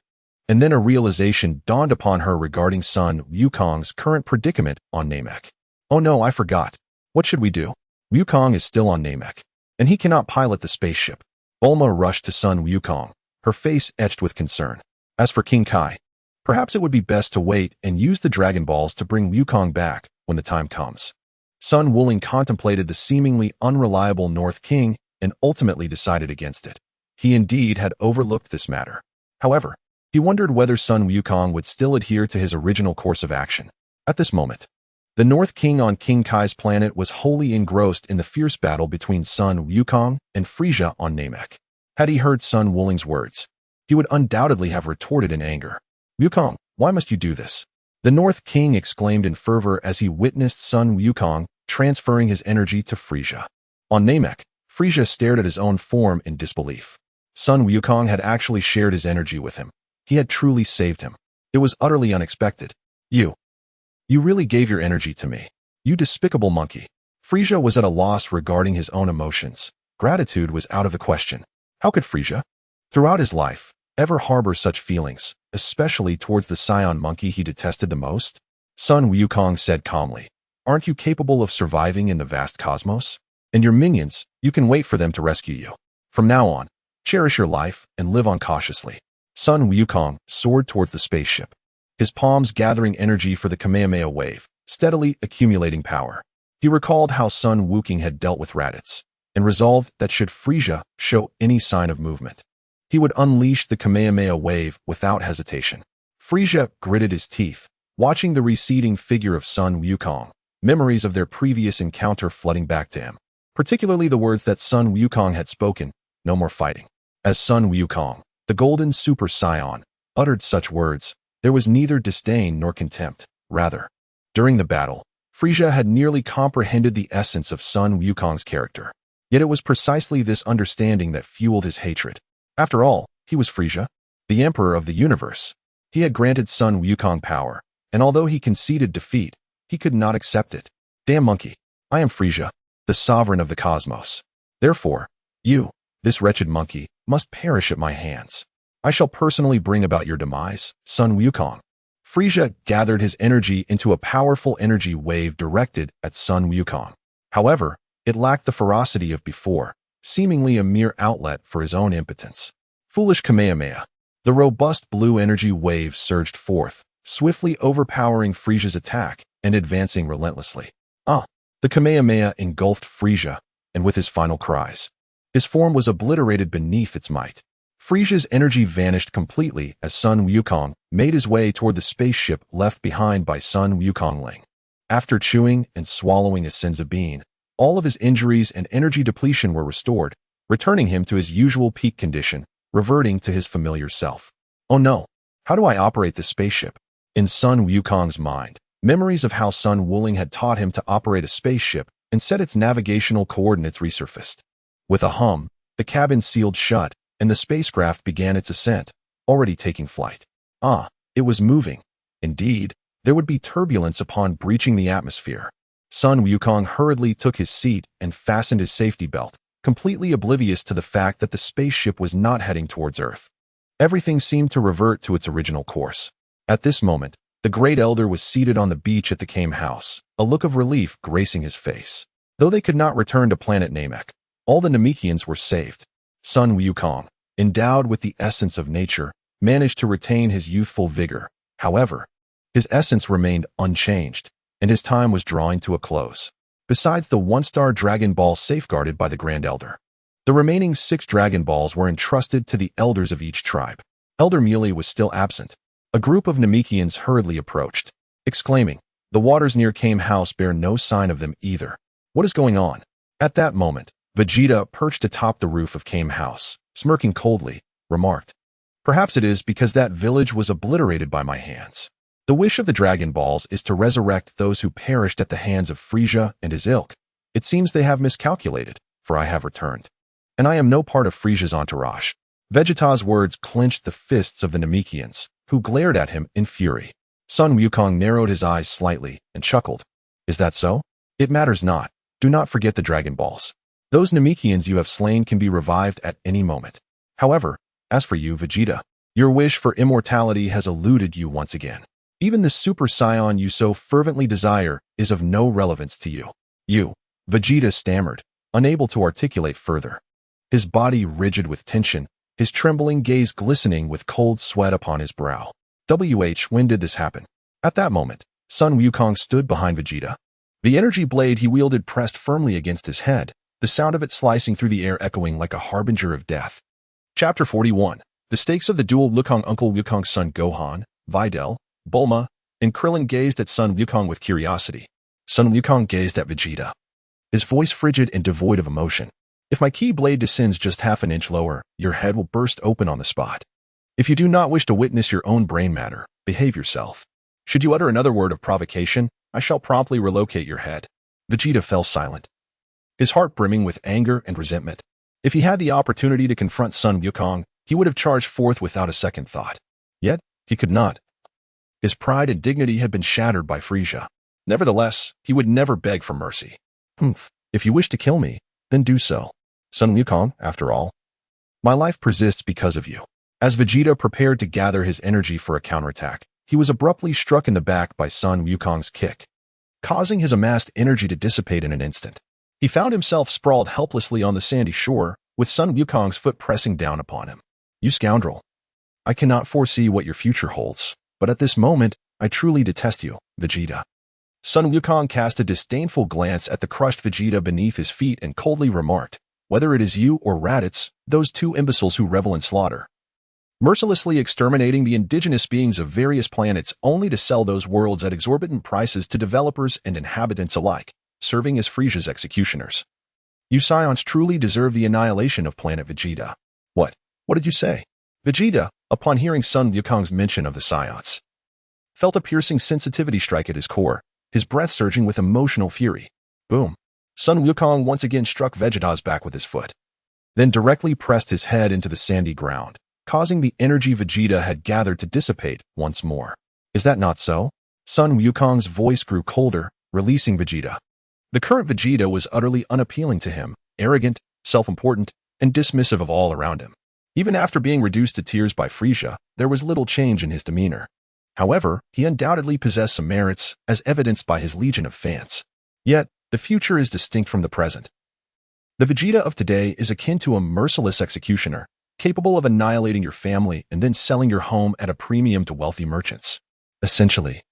and then a realization dawned upon her regarding son Wukong's current predicament on Namek. Oh no, I forgot. What should we do? Wukong is still on Namek, and he cannot pilot the spaceship. Bulma rushed to son Wukong, her face etched with concern. As for King Kai, perhaps it would be best to wait and use the Dragon Balls to bring Wukong back when the time comes. Sun Wuling contemplated the seemingly unreliable North King and ultimately decided against it. He indeed had overlooked this matter. However, he wondered whether son Wukong would still adhere to his original course of action. At this moment, the North King on King Kai's planet was wholly engrossed in the fierce battle between son Wukong and Frieza on Namek. Had he heard son Wuling's words, he would undoubtedly have retorted in anger. "Wukong, why must you do this?" The North King exclaimed in fervor as he witnessed son Wukong transferring his energy to Frieza. On Namek, Frieza stared at his own form in disbelief. Son Wukong had actually shared his energy with him. He had truly saved him. It was utterly unexpected. You really gave your energy to me. You despicable monkey." Frieza was at a loss regarding his own emotions. Gratitude was out of the question. How could Frieza, throughout his life, ever harbor such feelings, especially towards the Saiyan monkey he detested the most? Son Wukong said calmly, "Aren't you capable of surviving in the vast cosmos? And your minions, you can wait for them to rescue you. From now on, cherish your life and live on cautiously." Son Wukong soared towards the spaceship, his palms gathering energy for the Kamehameha wave, steadily accumulating power. He recalled how son Wukong had dealt with Raditz, and resolved that should Frieza show any sign of movement, he would unleash the Kamehameha wave without hesitation. Frieza gritted his teeth, watching the receding figure of son Wukong, memories of their previous encounter flooding back to him, particularly the words that son Wukong had spoken, "No more fighting." As son Wukong, the golden Super Saiyan, uttered such words, there was neither disdain nor contempt. Rather, during the battle, Frieza had nearly comprehended the essence of son Wukong's character. Yet it was precisely this understanding that fueled his hatred. After all, he was Frieza, the emperor of the universe. He had granted son Wukong power, and although he conceded defeat, he could not accept it. "Damn monkey, I am Frieza, the sovereign of the cosmos. Therefore, you, this wretched monkey, must perish at my hands. I shall personally bring about your demise, son Wukong." Frieza gathered his energy into a powerful energy wave directed at son Wukong. However, it lacked the ferocity of before, seemingly a mere outlet for his own impotence. Foolish Kamehameha. The robust blue energy wave surged forth, swiftly overpowering Frieza's attack and advancing relentlessly. The Kamehameha engulfed Frieza, and with his final cries, his form was obliterated beneath its might. Frieza's energy vanished completely as son Wukong made his way toward the spaceship left behind by son Wukongling. After chewing and swallowing a senzu bean, all of his injuries and energy depletion were restored, returning him to his usual peak condition, reverting to his familiar self. Oh no, how do I operate this spaceship? In son Wukong's mind, memories of how son Wuling had taught him to operate a spaceship and set its navigational coordinates resurfaced. With a hum, the cabin sealed shut, and the spacecraft began its ascent, already taking flight. It was moving. Indeed, there would be turbulence upon breaching the atmosphere. Son Wukong hurriedly took his seat and fastened his safety belt, completely oblivious to the fact that the spaceship was not heading towards Earth. Everything seemed to revert to its original course. At this moment, the Great Elder was seated on the beach at the Kame house, a look of relief gracing his face. Though they could not return to planet Namek, all the Namekians were saved. Son Wukong, endowed with the essence of nature, managed to retain his youthful vigor. However, his essence remained unchanged, and his time was drawing to a close. besides the one-star Dragon Ball safeguarded by the Grand Elder. The remaining 6 Dragon Balls were entrusted to the elders of each tribe. Elder Muley was still absent. A group of Namekians hurriedly approached, exclaiming, "The waters near Kame House bear no sign of them either. What is going on?" At that moment, Vegeta, perched atop the roof of Kame House, smirking coldly, remarked, "Perhaps it is because that village was obliterated by my hands. The wish of the Dragon Balls is to resurrect those who perished at the hands of Frieza and his ilk. It seems they have miscalculated, for I have returned. And I am no part of Frieza's entourage." Vegeta's words clenched the fists of the Namekians, who glared at him in fury. Sun Wukong narrowed his eyes slightly and chuckled. "Is that so? It matters not. Do not forget the Dragon Balls. Those Namekians you have slain can be revived at any moment. However, as for you, Vegeta, your wish for immortality has eluded you once again. Even the Super Saiyan you so fervently desire is of no relevance to you." "You," Vegeta stammered, unable to articulate further. His body rigid with tension, his trembling gaze glistening with cold sweat upon his brow. When did this happen? At that moment, Sun Wukong stood behind Vegeta. The energy blade he wielded pressed firmly against his head, the sound of it slicing through the air echoing like a harbinger of death. Chapter 41. The stakes of the duel. Wukong. Uncle Wukong's son Gohan, Videl, Bulma, and Krillin gazed at Sun Wukong with curiosity. Sun Wukong gazed at Vegeta, his voice frigid and devoid of emotion. "If my key blade descends just half an inch lower, your head will burst open on the spot. If you do not wish to witness your own brain matter, behave yourself. Should you utter another word of provocation, I shall promptly relocate your head." Vegeta fell silent, his heart brimming with anger and resentment. If he had the opportunity to confront Sun Wukong, he would have charged forth without a second thought. Yet, he could not. His pride and dignity had been shattered by Frieza. Nevertheless, he would never beg for mercy. If you wish to kill me, then do so. Sun Wukong, after all, my life persists because of you." As Vegeta prepared to gather his energy for a counterattack, he was abruptly struck in the back by Sun Wukong's kick, causing his amassed energy to dissipate in an instant. He found himself sprawled helplessly on the sandy shore, with Sun Wukong's foot pressing down upon him. "You scoundrel. I cannot foresee what your future holds, but at this moment, I truly detest you, Vegeta." Sun Wukong cast a disdainful glance at the crushed Vegeta beneath his feet and coldly remarked, "Whether it is you or Raditz, those two imbeciles who revel in slaughter, mercilessly exterminating the indigenous beings of various planets only to sell those worlds at exorbitant prices to developers and inhabitants alike, serving as Frieza's executioners. You Saiyans truly deserve the annihilation of planet Vegeta." What did you say?" Vegeta, upon hearing Sun Wukong's mention of the Saiyans, felt a piercing sensitivity strike at his core, his breath surging with emotional fury. Boom. Sun Wukong once again struck Vegeta's back with his foot, then directly pressed his head into the sandy ground, causing the energy Vegeta had gathered to dissipate once more. "Is that not so?" Sun Wukong's voice grew colder, releasing Vegeta. The current Vegeta was utterly unappealing to him, arrogant, self-important, and dismissive of all around him. Even after being reduced to tears by Frieza, there was little change in his demeanor. However, he undoubtedly possessed some merits, as evidenced by his legion of fans. Yet, the future is distinct from the present. The Vegeta of today is akin to a merciless executioner, capable of annihilating your family and then selling your home at a premium to wealthy merchants. Essentially,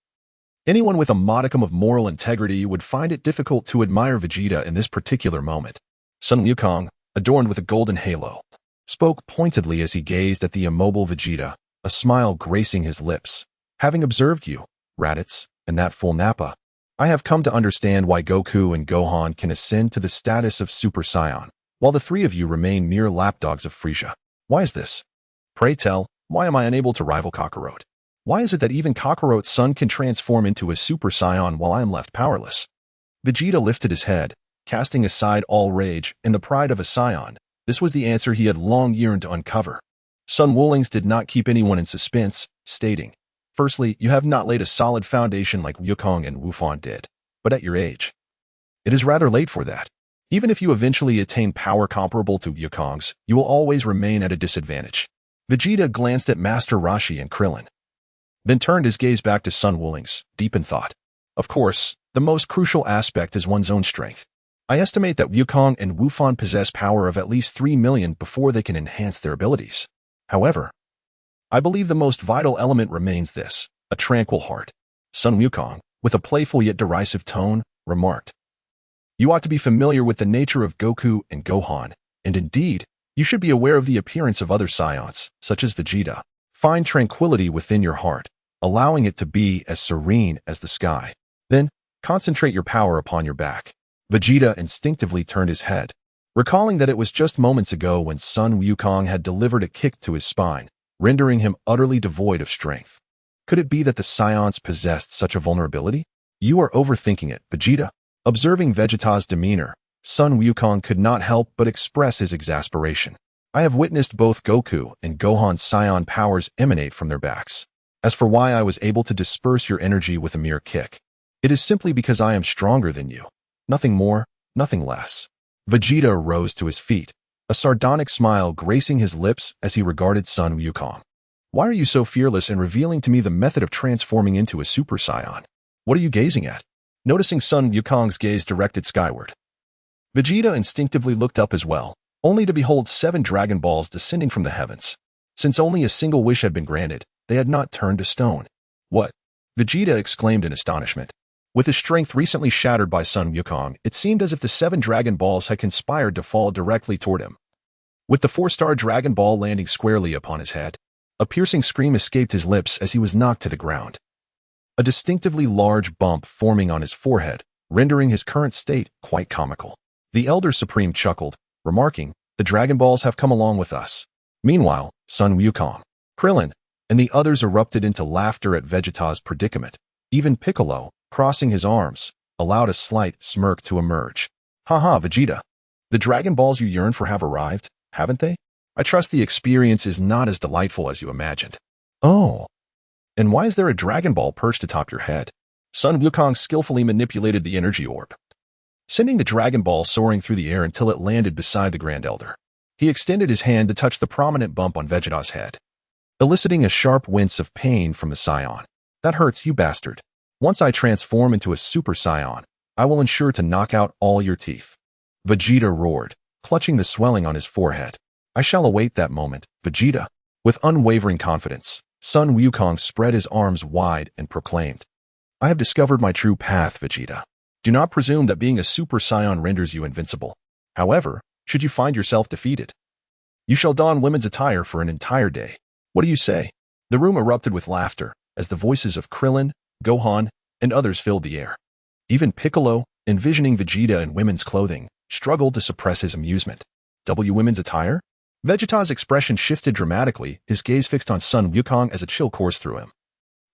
anyone with a modicum of moral integrity would find it difficult to admire Vegeta in this particular moment. Sun Wukong, adorned with a golden halo, spoke pointedly as he gazed at the immobile Vegeta, a smile gracing his lips. "Having observed you, Raditz, and that fool Nappa, I have come to understand why Goku and Gohan can ascend to the status of Super Saiyan, while the three of you remain mere lapdogs of Frieza. Why is this? Pray tell, why am I unable to rival Kakarot? Why is it that even Kakarot's son can transform into a Super Saiyan while I am left powerless?" Vegeta lifted his head, casting aside all rage and the pride of a Saiyan. This was the answer he had long yearned to uncover. Sun Wullings did not keep anyone in suspense, stating, "Firstly, you have not laid a solid foundation like Wukong and Wufan did, but at your age, it is rather late for that. Even if you eventually attain power comparable to Wukong's, you will always remain at a disadvantage." Vegeta glanced at Master Roshi and Krillin, then turned his gaze back to Sun Wullings, deep in thought. "Of course, the most crucial aspect is one's own strength. I estimate that Wukong and Wufan possess power of at least 3 million before they can enhance their abilities. However, I believe the most vital element remains this, a tranquil heart." Sun Wukong, with a playful yet derisive tone, remarked, You ought to be familiar with the nature of Goku and Gohan, and indeed, you should be aware of the appearance of other Saiyans, such as Vegeta. Find tranquility within your heart, allowing it to be as serene as the sky. Then, concentrate your power upon your back. Vegeta instinctively turned his head, recalling that it was just moments ago when Sun Wukong had delivered a kick to his spine, rendering him utterly devoid of strength. Could it be that the Saiyans possessed such a vulnerability? You are overthinking it, Vegeta. Observing Vegeta's demeanor, Sun Wukong could not help but express his exasperation. I have witnessed both Goku and Gohan's Saiyan powers emanate from their backs. As for why I was able to disperse your energy with a mere kick, it is simply because I am stronger than you. Nothing more, nothing less. Vegeta rose to his feet, a sardonic smile gracing his lips as he regarded Sun Wukong. Why are you so fearless in revealing to me the method of transforming into a Super Saiyan? What are you gazing at? Noticing Sun Wukong's gaze directed skyward, Vegeta instinctively looked up as well, only to behold 7 Dragon Balls descending from the heavens. Since only a single wish had been granted, they had not turned to stone. What? Vegeta exclaimed in astonishment. With his strength recently shattered by Sun Wukong, it seemed as if the 7 Dragon Balls had conspired to fall directly toward him. With the 4-star Dragon Ball landing squarely upon his head, a piercing scream escaped his lips as he was knocked to the ground. A distinctively large bump forming on his forehead, rendering his current state quite comical. The Elder Supreme chuckled, remarking, "The Dragon Balls have come along with us." Meanwhile, Sun Wukong, Krillin, and the others erupted into laughter at Vegeta's predicament. Even Piccolo, crossing his arms, allowed a slight smirk to emerge. "Haha, Vegeta. The Dragon Balls you yearn for have arrived, haven't they? I trust the experience is not as delightful as you imagined." "Oh. And why is there a Dragon Ball perched atop your head?" Sun Wukong skillfully manipulated the energy orb, sending the Dragon Ball soaring through the air until it landed beside the Grand Elder. He extended his hand to touch the prominent bump on Vegeta's head, eliciting a sharp wince of pain from the Saiyan. "That hurts, you bastard. Once I transform into a Super Saiyan, I will ensure to knock out all your teeth." Vegeta roared, clutching the swelling on his forehead. "I shall await that moment, Vegeta." With unwavering confidence, Sun Wukong spread his arms wide and proclaimed, "I have discovered my true path, Vegeta. Do not presume that being a Super Saiyan renders you invincible. However, should you find yourself defeated, you shall don women's attire for an entire day. What do you say?" The room erupted with laughter as the voices of Krillin, Gohan, and others filled the air. Even Piccolo, envisioning Vegeta in women's clothing, struggled to suppress his amusement. Women's attire? Vegeta's expression shifted dramatically, his gaze fixed on Sun Wukong as a chill coursed through him,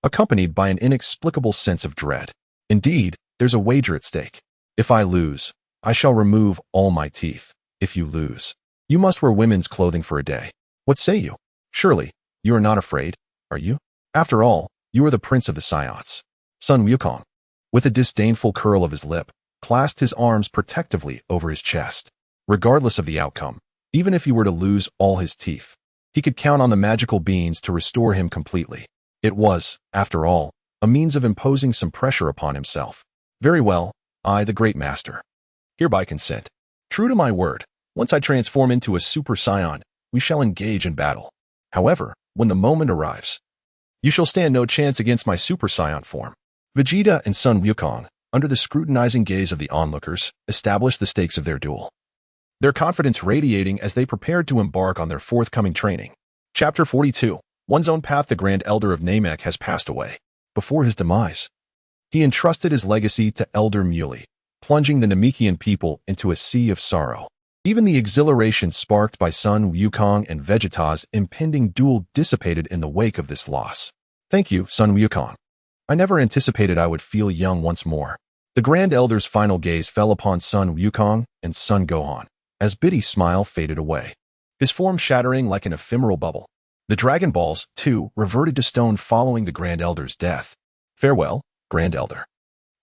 accompanied by an inexplicable sense of dread. "Indeed, there's a wager at stake. If I lose, I shall remove all my teeth. If you lose, you must wear women's clothing for a day. What say you? Surely, you are not afraid, are you? After all, you are the prince of the Saiyans." Sun Wukong, with a disdainful curl of his lip, clasped his arms protectively over his chest. Regardless of the outcome, even if he were to lose all his teeth, he could count on the magical beans to restore him completely. It was, after all, a means of imposing some pressure upon himself. "Very well, I, the Great Master, hereby consent. True to my word, once I transform into a Super Saiyan, we shall engage in battle. However, when the moment arrives, you shall stand no chance against my Super Saiyan form." Vegeta and Sun Wukong, under the scrutinizing gaze of the onlookers, established the stakes of their duel, their confidence radiating as they prepared to embark on their forthcoming training. Chapter 42. One's own path. The Grand Elder of Namek has passed away. Before his demise, he entrusted his legacy to Elder Muley, plunging the Namekian people into a sea of sorrow. Even the exhilaration sparked by Sun Wukong and Vegeta's impending duel dissipated in the wake of this loss. "Thank you, Sun Wukong. I never anticipated I would feel young once more." The Grand Elder's final gaze fell upon Sun Wukong and Sun Gohan, as Biddy's smile faded away, his form shattering like an ephemeral bubble. The Dragon Balls, too, reverted to stone following the Grand Elder's death. "Farewell, Grand Elder.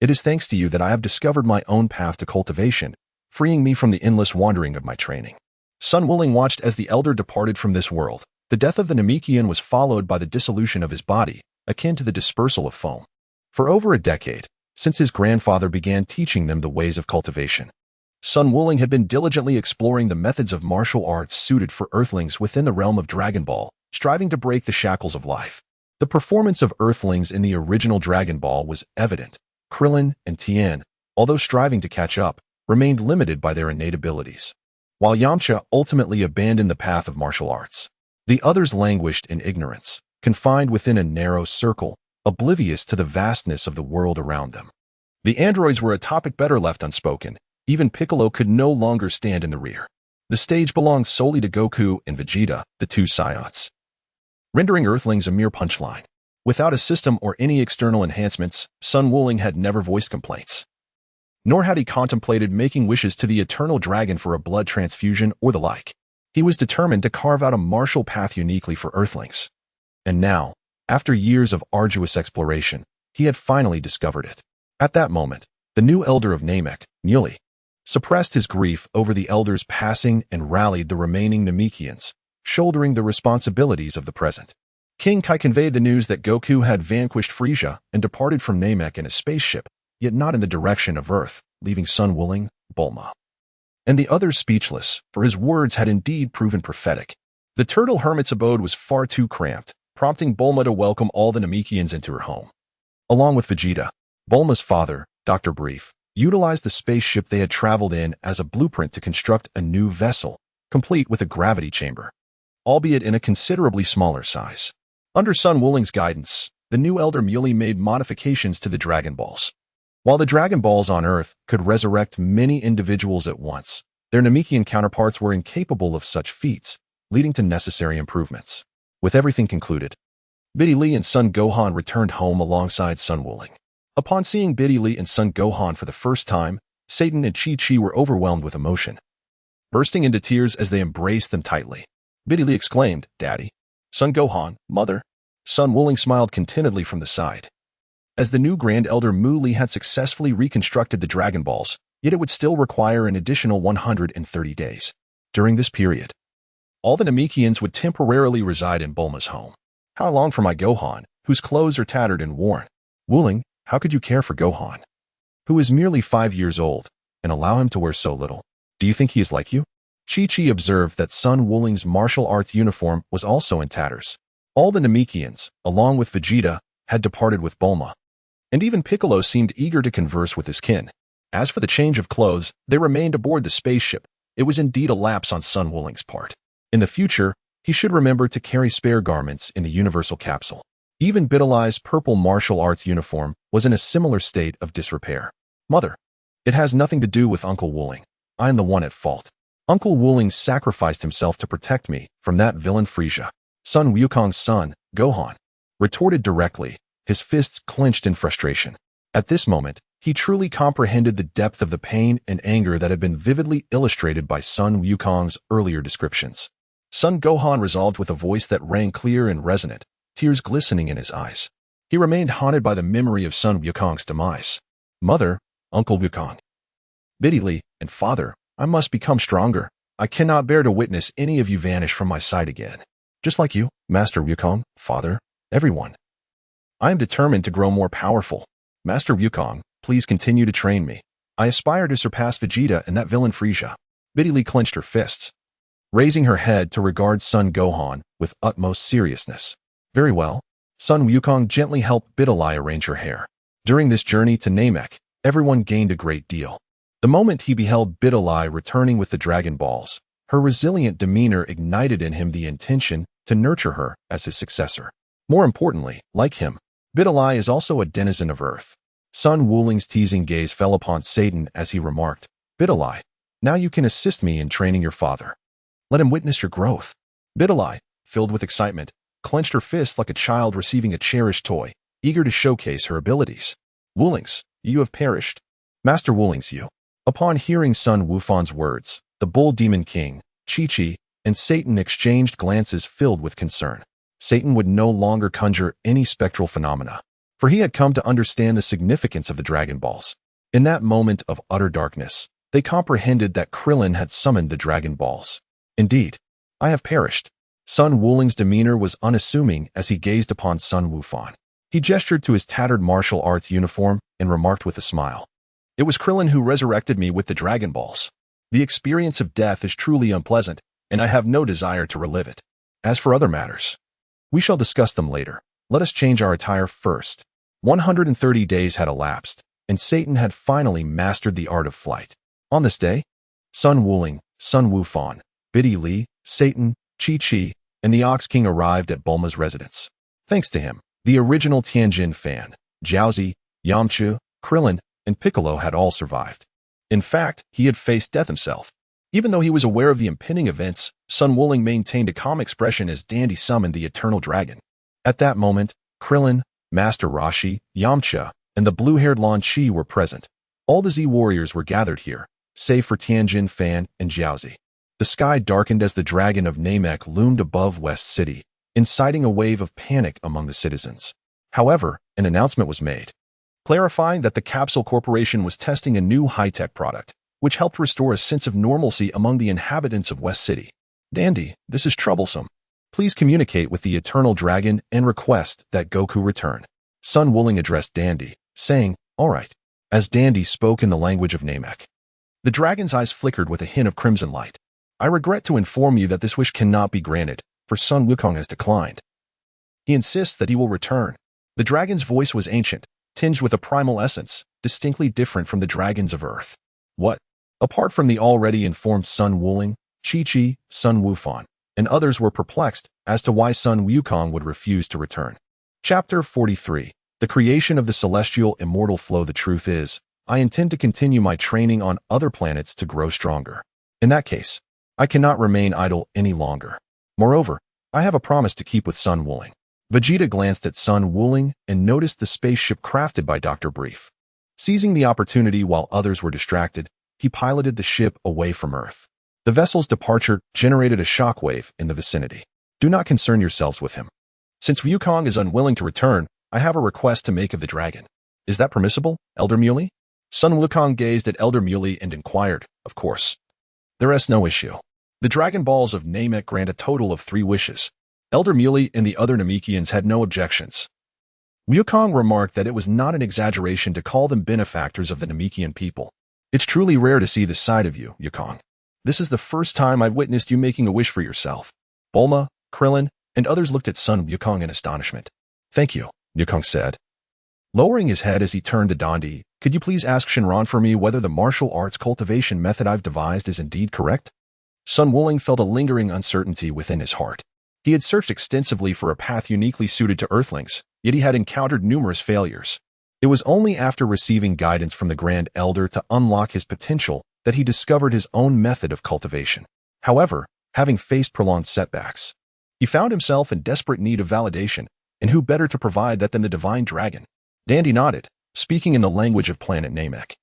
It is thanks to you that I have discovered my own path to cultivation, freeing me from the endless wandering of my training." Sun Wukong watched as the Elder departed from this world. The death of the Namekian was followed by the dissolution of his body, akin to the dispersal of foam. For over a decade, since his grandfather began teaching them the ways of cultivation, Sun Wukong had been diligently exploring the methods of martial arts suited for Earthlings within the realm of Dragon Ball, striving to break the shackles of life. The performance of Earthlings in the original Dragon Ball was evident. Krillin and Tien, although striving to catch up, remained limited by their innate abilities. While Yamcha ultimately abandoned the path of martial arts, the others languished in ignorance, confined within a narrow circle, oblivious to the vastness of the world around them. The androids were a topic better left unspoken. Even Piccolo could no longer stand in the rear. The stage belonged solely to Goku and Vegeta, the two Saiyans, rendering Earthlings a mere punchline. Without a system or any external enhancements, Sun Wuling had never voiced complaints. Nor had he contemplated making wishes to the Eternal Dragon for a blood transfusion or the like. He was determined to carve out a martial path uniquely for Earthlings. And now, after years of arduous exploration, he had finally discovered it. At that moment, the new elder of Namek, Muley, suppressed his grief over the elder's passing and rallied the remaining Namekians, shouldering the responsibilities of the present. King Kai conveyed the news that Goku had vanquished Frieza and departed from Namek in a spaceship, yet not in the direction of Earth, leaving Sun Wuling, Bulma, and the others speechless, for his words had indeed proven prophetic. The Turtle Hermit's abode was far too cramped, prompting Bulma to welcome all the Namekians into her home. Along with Vegeta, Bulma's father, Dr. Brief, utilized the spaceship they had traveled in as a blueprint to construct a new vessel, complete with a gravity chamber, albeit in a considerably smaller size. Under Sun Wuling's guidance, the new Elder Muley made modifications to the Dragon Balls. While the Dragon Balls on Earth could resurrect many individuals at once, their Namekian counterparts were incapable of such feats, leading to necessary improvements. With everything concluded, Biddy Lee and Son Gohan returned home alongside Sun Wuling. Upon seeing Biddy Lee and Son Gohan for the first time, Satan and Chi-Chi were overwhelmed with emotion, bursting into tears as they embraced them tightly. Biddy Lee exclaimed, "Daddy." Son Gohan, "Mother." Sun Wuling smiled contentedly from the side. As the new Grand Elder Mu Li had successfully reconstructed the Dragon Balls, yet it would still require an additional 130 days. During this period, all the Namekians would temporarily reside in Bulma's home. How long for my Gohan, whose clothes are tattered and worn? Wuling, how could you care for Gohan, who is merely 5 years old, and allow him to wear so little? Do you think he is like you? Chi-Chi observed that Sun Wuling's martial arts uniform was also in tatters. All the Namekians, along with Vegeta, had departed with Bulma, and even Piccolo seemed eager to converse with his kin. As for the change of clothes, they remained aboard the spaceship. It was indeed a lapse on Sun Wuling's part. In the future, he should remember to carry spare garments in the Universal Capsule. Even Bidali's purple martial arts uniform was in a similar state of disrepair. Mother, it has nothing to do with Uncle Wuling. I am the one at fault. Uncle Wuling sacrificed himself to protect me from that villain Frieza. Sun Wukong's son, Gohan, retorted directly, his fists clenched in frustration. At this moment, he truly comprehended the depth of the pain and anger that had been vividly illustrated by Sun Wukong's earlier descriptions. Son Gohan resolved with a voice that rang clear and resonant, tears glistening in his eyes. He remained haunted by the memory of Sun Wukong's demise. Mother, Uncle Wukong, Biddy Lee, and Father, I must become stronger. I cannot bear to witness any of you vanish from my sight again. Just like you, Master Wukong, Father, everyone. I am determined to grow more powerful. Master Wukong, please continue to train me. I aspire to surpass Vegeta and that villain Frieza. Biddy Lee clenched her fists, raising her head to regard Son Gohan with utmost seriousness. Very well. Sun Wukong gently helped Biddy arrange her hair. During this journey to Namek, everyone gained a great deal. The moment he beheld Biddy returning with the Dragon Balls, her resilient demeanor ignited in him the intention to nurture her as his successor. More importantly, like him, Biddy is also a denizen of Earth. Sun Wuling's teasing gaze fell upon Satan as he remarked, Biddy, now you can assist me in training your father. Let him witness your growth. Biddy, filled with excitement, clenched her fist like a child receiving a cherished toy, eager to showcase her abilities. Wulings, you have perished. Master Wulings, you. Upon hearing Sun Wufan's words, the Bull Demon King, Chi-Chi, and Satan exchanged glances filled with concern. Satan would no longer conjure any spectral phenomena, for he had come to understand the significance of the Dragon Balls. In that moment of utter darkness, they comprehended that Krillin had summoned the Dragon Balls. Indeed, I have perished. Sun Wuling's demeanor was unassuming as he gazed upon Sun Wufan. He gestured to his tattered martial arts uniform and remarked with a smile, It was Krillin who resurrected me with the Dragon Balls. The experience of death is truly unpleasant, and I have no desire to relive it. As for other matters, we shall discuss them later. Let us change our attire first. 130 days had elapsed, and Satan had finally mastered the art of flight. On this day, Sun Wuling, Sun Wufan, Biddy Li, Satan, Chi-Chi, and the Ox King arrived at Bulma's residence. Thanks to him, the original Tianjin fan, Jiaozi, Yamcha, Krillin, and Piccolo had all survived. In fact, he had faced death himself. Even though he was aware of the impending events, Sun Wuling maintained a calm expression as Dandy summoned the Eternal Dragon. At that moment, Krillin, Master Roshi, Yamcha, and the blue-haired Lan Chi were present. All the Z warriors were gathered here, save for Tianjin Fan and Jiaozi. The sky darkened as the Dragon of Namek loomed above West City, inciting a wave of panic among the citizens. However, an announcement was made, clarifying that the Capsule Corporation was testing a new high-tech product, which helped restore a sense of normalcy among the inhabitants of West City. Dandy, this is troublesome. Please communicate with the Eternal Dragon and request that Goku return. Sun Wuling addressed Dandy, saying, "All right," as Dandy spoke in the language of Namek. The dragon's eyes flickered with a hint of crimson light. "I regret to inform you that this wish cannot be granted, for Sun Wukong has declined. He insists that he will return." The dragon's voice was ancient, tinged with a primal essence, distinctly different from the dragons of Earth. What? Apart from the already informed Sun Wuling, Chi-Chi, Sun Wufan, and others were perplexed as to why Sun Wukong would refuse to return. Chapter 43. The Creation of the Celestial Immortal Flow. The truth is, I intend to continue my training on other planets to grow stronger. In that case, I cannot remain idle any longer. Moreover, I have a promise to keep with Sun Wuling. Vegeta glanced at Sun Wuling and noticed the spaceship crafted by Dr. Brief. Seizing the opportunity while others were distracted, he piloted the ship away from Earth. The vessel's departure generated a shockwave in the vicinity. Do not concern yourselves with him. Since Wukong is unwilling to return, I have a request to make of the dragon. Is that permissible, Elder Muley? Sun Wukong gazed at Elder Muley and inquired, "Of course. There is no issue." The Dragon Balls of Namek grant a total of 3 wishes. Elder Muley and the other Namekians had no objections. Wukong remarked that it was not an exaggeration to call them benefactors of the Namekian people. "It's truly rare to see this side of you, Wukong. This is the first time I've witnessed you making a wish for yourself." Bulma, Krillin, and others looked at Sun Wukong in astonishment. "Thank you," Wukong said. Lowering his head as he turned to Dandy, "Could you please ask Shinran for me whether the martial arts cultivation method I've devised is indeed correct?" Sun Wuling felt a lingering uncertainty within his heart. He had searched extensively for a path uniquely suited to Earthlings, yet he had encountered numerous failures. It was only after receiving guidance from the Grand Elder to unlock his potential that he discovered his own method of cultivation. However, having faced prolonged setbacks, he found himself in desperate need of validation, and who better to provide that than the Divine Dragon? Dandy nodded, speaking in the language of planet Namek,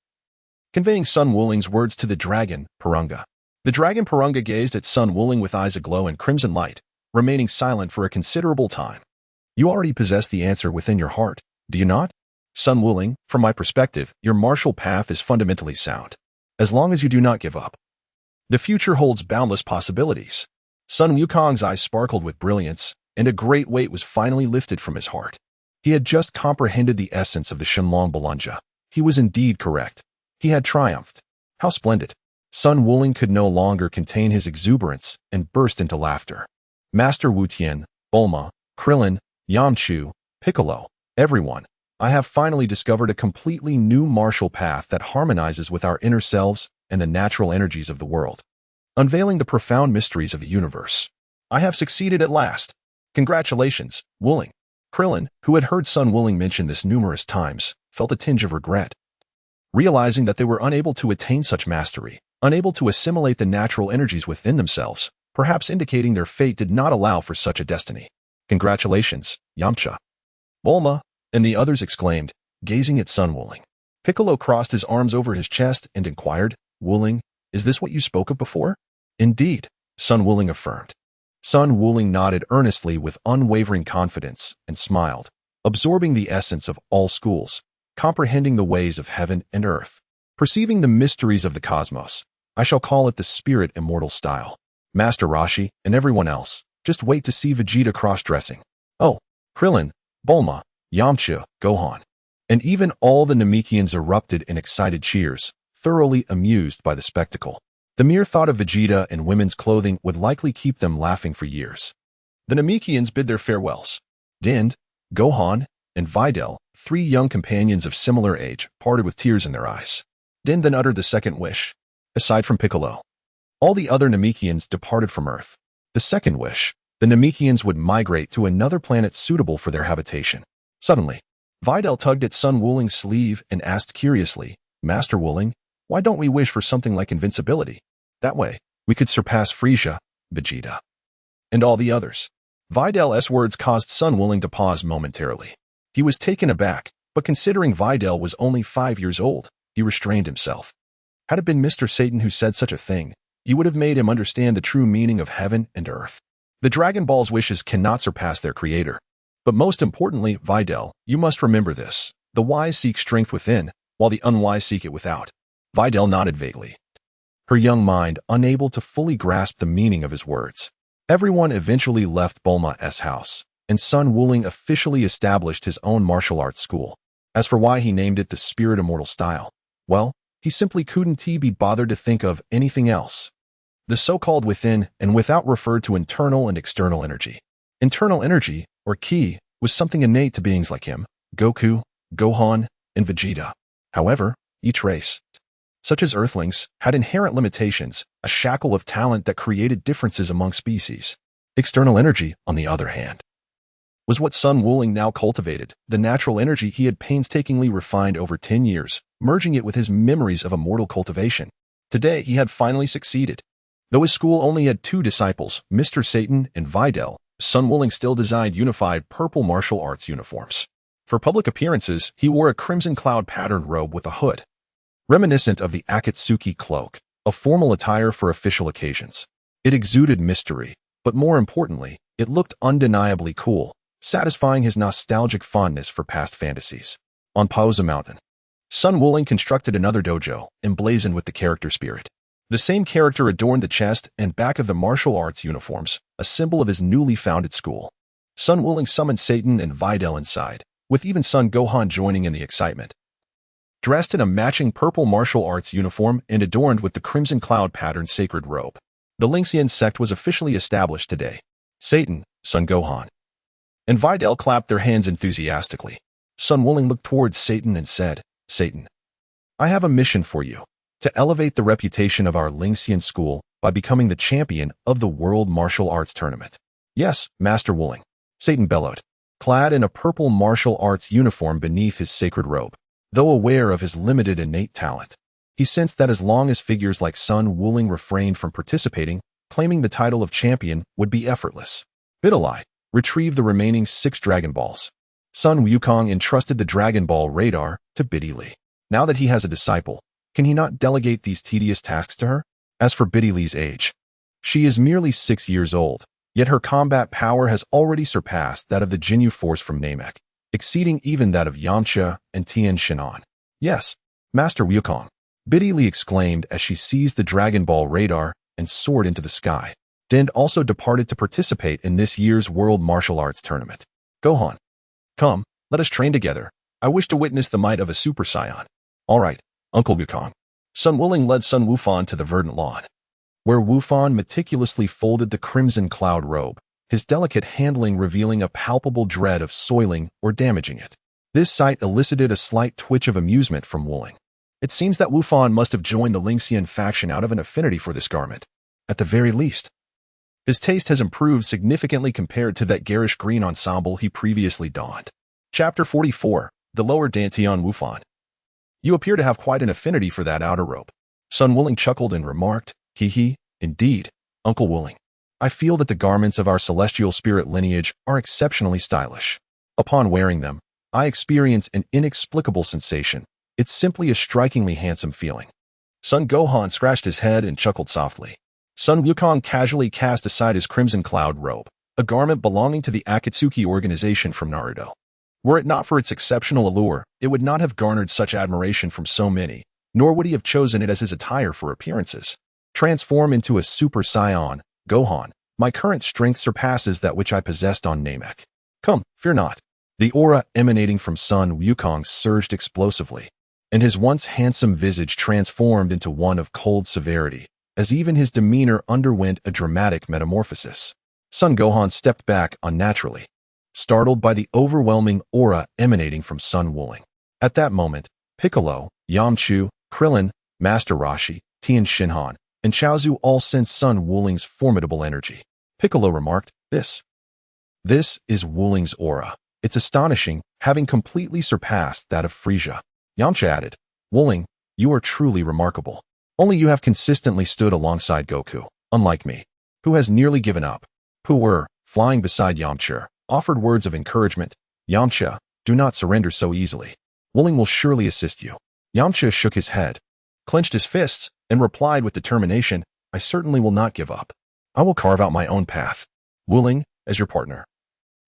conveying Sun Wuling's words to the dragon, Purunga. The dragon Purunga gazed at Sun Wuling with eyes aglow in crimson light, remaining silent for a considerable time. "You already possess the answer within your heart, do you not? Sun Wuling, from my perspective, your martial path is fundamentally sound. As long as you do not give up, the future holds boundless possibilities." Sun Wukong's eyes sparkled with brilliance, and a great weight was finally lifted from his heart. He had just comprehended the essence of the Shenlong Balunja. He was indeed correct. He had triumphed. How splendid! Sun Wuling could no longer contain his exuberance and burst into laughter. "Master Wu Tian, Bulma, Krillin, Yamcha, Piccolo, everyone, I have finally discovered a completely new martial path that harmonizes with our inner selves and the natural energies of the world, unveiling the profound mysteries of the universe. I have succeeded at last. Congratulations, Wuling." Krillin, who had heard Sun Wuling mention this numerous times, felt a tinge of regret. Realizing that they were unable to attain such mastery, unable to assimilate the natural energies within themselves, perhaps indicating their fate did not allow for such a destiny. "Congratulations, Yamcha," Bulma and the others exclaimed, gazing at Sun Wuling. Piccolo crossed his arms over his chest and inquired, "Wuling, is this what you spoke of before?" "Indeed," Sun Wuling affirmed. Sun Wuling nodded earnestly with unwavering confidence and smiled, absorbing the essence of all schools, comprehending the ways of heaven and earth, perceiving the mysteries of the cosmos. I shall call it the spirit immortal style. Master Roshi and everyone else, just wait to see Vegeta cross-dressing. Oh, Krillin, Bulma, Yamcha, Gohan, and even all the Namekians erupted in excited cheers, thoroughly amused by the spectacle. The mere thought of Vegeta in women's clothing would likely keep them laughing for years. The Namekians bid their farewells. Din, Gohan, and Videl, 3 young companions of similar age, parted with tears in their eyes. Din then uttered the second wish. aside from Piccolo. All the other Namekians departed from Earth. The second wish, the Namekians would migrate to another planet suitable for their habitation. Suddenly, Videl tugged at Sun Wuling's sleeve and asked curiously, Master Wuling, why don't we wish for something like invincibility? That way, we could surpass Frieza, Vegeta, and all the others. Videl's words caused Sun Wuling to pause momentarily. He was taken aback, but considering Videl was only 5 years old, he restrained himself. Had it been Mr. Satan who said such a thing, he would have made him understand the true meaning of heaven and earth. The Dragon Ball's wishes cannot surpass their creator. But most importantly, Videl, you must remember this. The wise seek strength within, while the unwise seek it without. Videl nodded vaguely, her young mind unable to fully grasp the meaning of his words. Everyone eventually left Bulma's house, and Sun Wuling officially established his own martial arts school. As for why he named it the Spirit Immortal Style, well, he simply couldn't be bothered to think of anything else. The so-called within and without referred to internal and external energy. Internal energy, or ki, was something innate to beings like him, Goku, Gohan, and Vegeta. However, each race, such as Earthlings, had inherent limitations, a shackle of talent that created differences among species. External energy, on the other hand, was what Sun Wuling now cultivated, the natural energy he had painstakingly refined over 10 years, merging it with his memories of immortal cultivation. Today, he had finally succeeded. Though his school only had 2 disciples, Mr. Satan and Videl, Sun Wuling still designed unified purple martial arts uniforms. For public appearances, he wore a crimson cloud patterned robe with a hood, reminiscent of the Akatsuki cloak, a formal attire for official occasions. It exuded mystery, but more importantly, it looked undeniably cool, satisfying his nostalgic fondness for past fantasies. On Pausa Mountain, Sun Wuling constructed another dojo, emblazoned with the character spirit. The same character adorned the chest and back of the martial arts uniforms, a symbol of his newly founded school. Sun Wuling summoned Satan and Videl inside, with even son Gohan joining in the excitement. Dressed in a matching purple martial arts uniform and adorned with the crimson cloud patterned sacred robe, the Linxian sect was officially established today. Satan, Son Gohan, and Videl clapped their hands enthusiastically. Sun Wuling looked towards Satan and said, Satan, I have a mission for you. To elevate the reputation of our Linxian school by becoming the champion of the World Martial Arts Tournament. Yes, Master Wuling, Satan bellowed, clad in a purple martial arts uniform beneath his sacred robe. Though aware of his limited innate talent, he sensed that as long as figures like Sun Wuling refrained from participating, claiming the title of champion would be effortless. Bidalai, retrieve the remaining 6 Dragon Balls. Sun Wukong entrusted the Dragon Ball radar to Biddy. Now that he has a disciple, can he not delegate these tedious tasks to her? As for Biddy's age, she is merely 6 years old, yet her combat power has already surpassed that of the Jinyu Force from Namek, exceeding even that of Yamcha and Tien Shinhan. Yes, Master Wukong, Biddy exclaimed as she seized the Dragon Ball radar and soared into the sky. Dend also departed to participate in this year's World Martial Arts Tournament. Gohan, come, let us train together. I wish to witness the might of a Super Saiyan. All right, Uncle Wukong. Sun Wuling led Sun Wufan to the verdant lawn, where Wufan meticulously folded the crimson cloud robe, his delicate handling revealing a palpable dread of soiling or damaging it. This sight elicited a slight twitch of amusement from Wuling. It seems that Wufan must have joined the Linxian faction out of an affinity for this garment. At the very least, his taste has improved significantly compared to that garish green ensemble he previously donned. Chapter 44, The Lower Dantian Wufan. You appear to have quite an affinity for that outer robe. Sun Wuling chuckled and remarked, Hee, indeed, Uncle Wuling. I feel that the garments of our celestial spirit lineage are exceptionally stylish. Upon wearing them, I experience an inexplicable sensation. It's simply a strikingly handsome feeling. Son Gohan scratched his head and chuckled softly. Sun Wukong casually cast aside his crimson cloud robe, a garment belonging to the Akatsuki organization from Naruto. Were it not for its exceptional allure, it would not have garnered such admiration from so many, nor would he have chosen it as his attire for appearances. Transform into a Super Saiyan, Gohan. My current strength surpasses that which I possessed on Namek. Come, fear not. The aura emanating from Sun Wukong surged explosively, and his once handsome visage transformed into one of cold severity, as even his demeanor underwent a dramatic metamorphosis. Son Gohan stepped back unnaturally, startled by the overwhelming aura emanating from Sun Wuling. At that moment, Piccolo, Yamchu, Krillin, Master Roshi, Tian Shinhan, and Chaozu all sensed Sun Wuling's formidable energy. Piccolo remarked, This is Wuling's aura. It's astonishing, having completely surpassed that of Frieza. Yamcha added, Wuling, you are truly remarkable. Only you have consistently stood alongside Goku, unlike me, who has nearly given up. Pu'er, flying beside Yamcha, offered words of encouragement. Yamcha, do not surrender so easily. Wuling will surely assist you. Yamcha shook his head, clenched his fists, and replied with determination, I certainly will not give up. I will carve out my own path. Wuling, as your partner.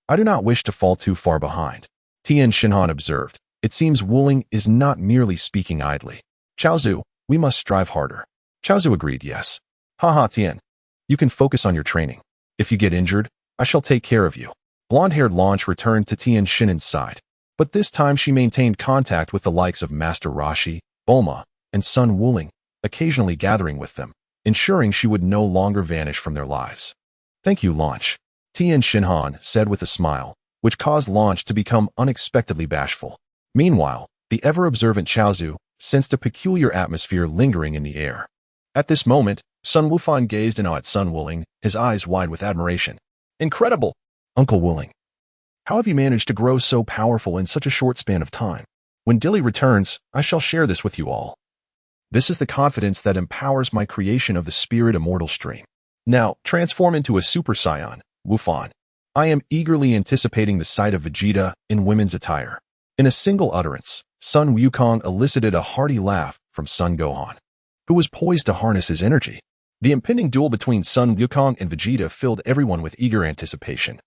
I do not wish to fall too far behind. Tian Shinhan observed, it seems Wuling is not merely speaking idly. Chaozu, we must strive harder. Chaozu agreed, yes. Haha, Tian. You can focus on your training. If you get injured, I shall take care of you. Blonde-haired Launch returned to Tian Shinhan's side, but this time she maintained contact with the likes of Master Roshi, Bulma, and Sun Wuling, occasionally gathering with them, ensuring she would no longer vanish from their lives. Thank you, Launch. Tian Shinhan said with a smile, which caused Launch to become unexpectedly bashful. Meanwhile, the ever-observant Chaozu sensed a peculiar atmosphere lingering in the air. At this moment, Sun Wufan gazed in awe at Sun Wuling, his eyes wide with admiration. Incredible! Uncle Wuling, how have you managed to grow so powerful in such a short span of time? When Dilly returns, I shall share this with you all. This is the confidence that empowers my creation of the Spirit Immortal stream. Now, transform into a Super Saiyan, Wufan. I am eagerly anticipating the sight of Vegeta in women's attire. In a single utterance, Sun Wukong elicited a hearty laugh from Sun Gohan, who was poised to harness his energy. The impending duel between Sun Wukong and Vegeta filled everyone with eager anticipation,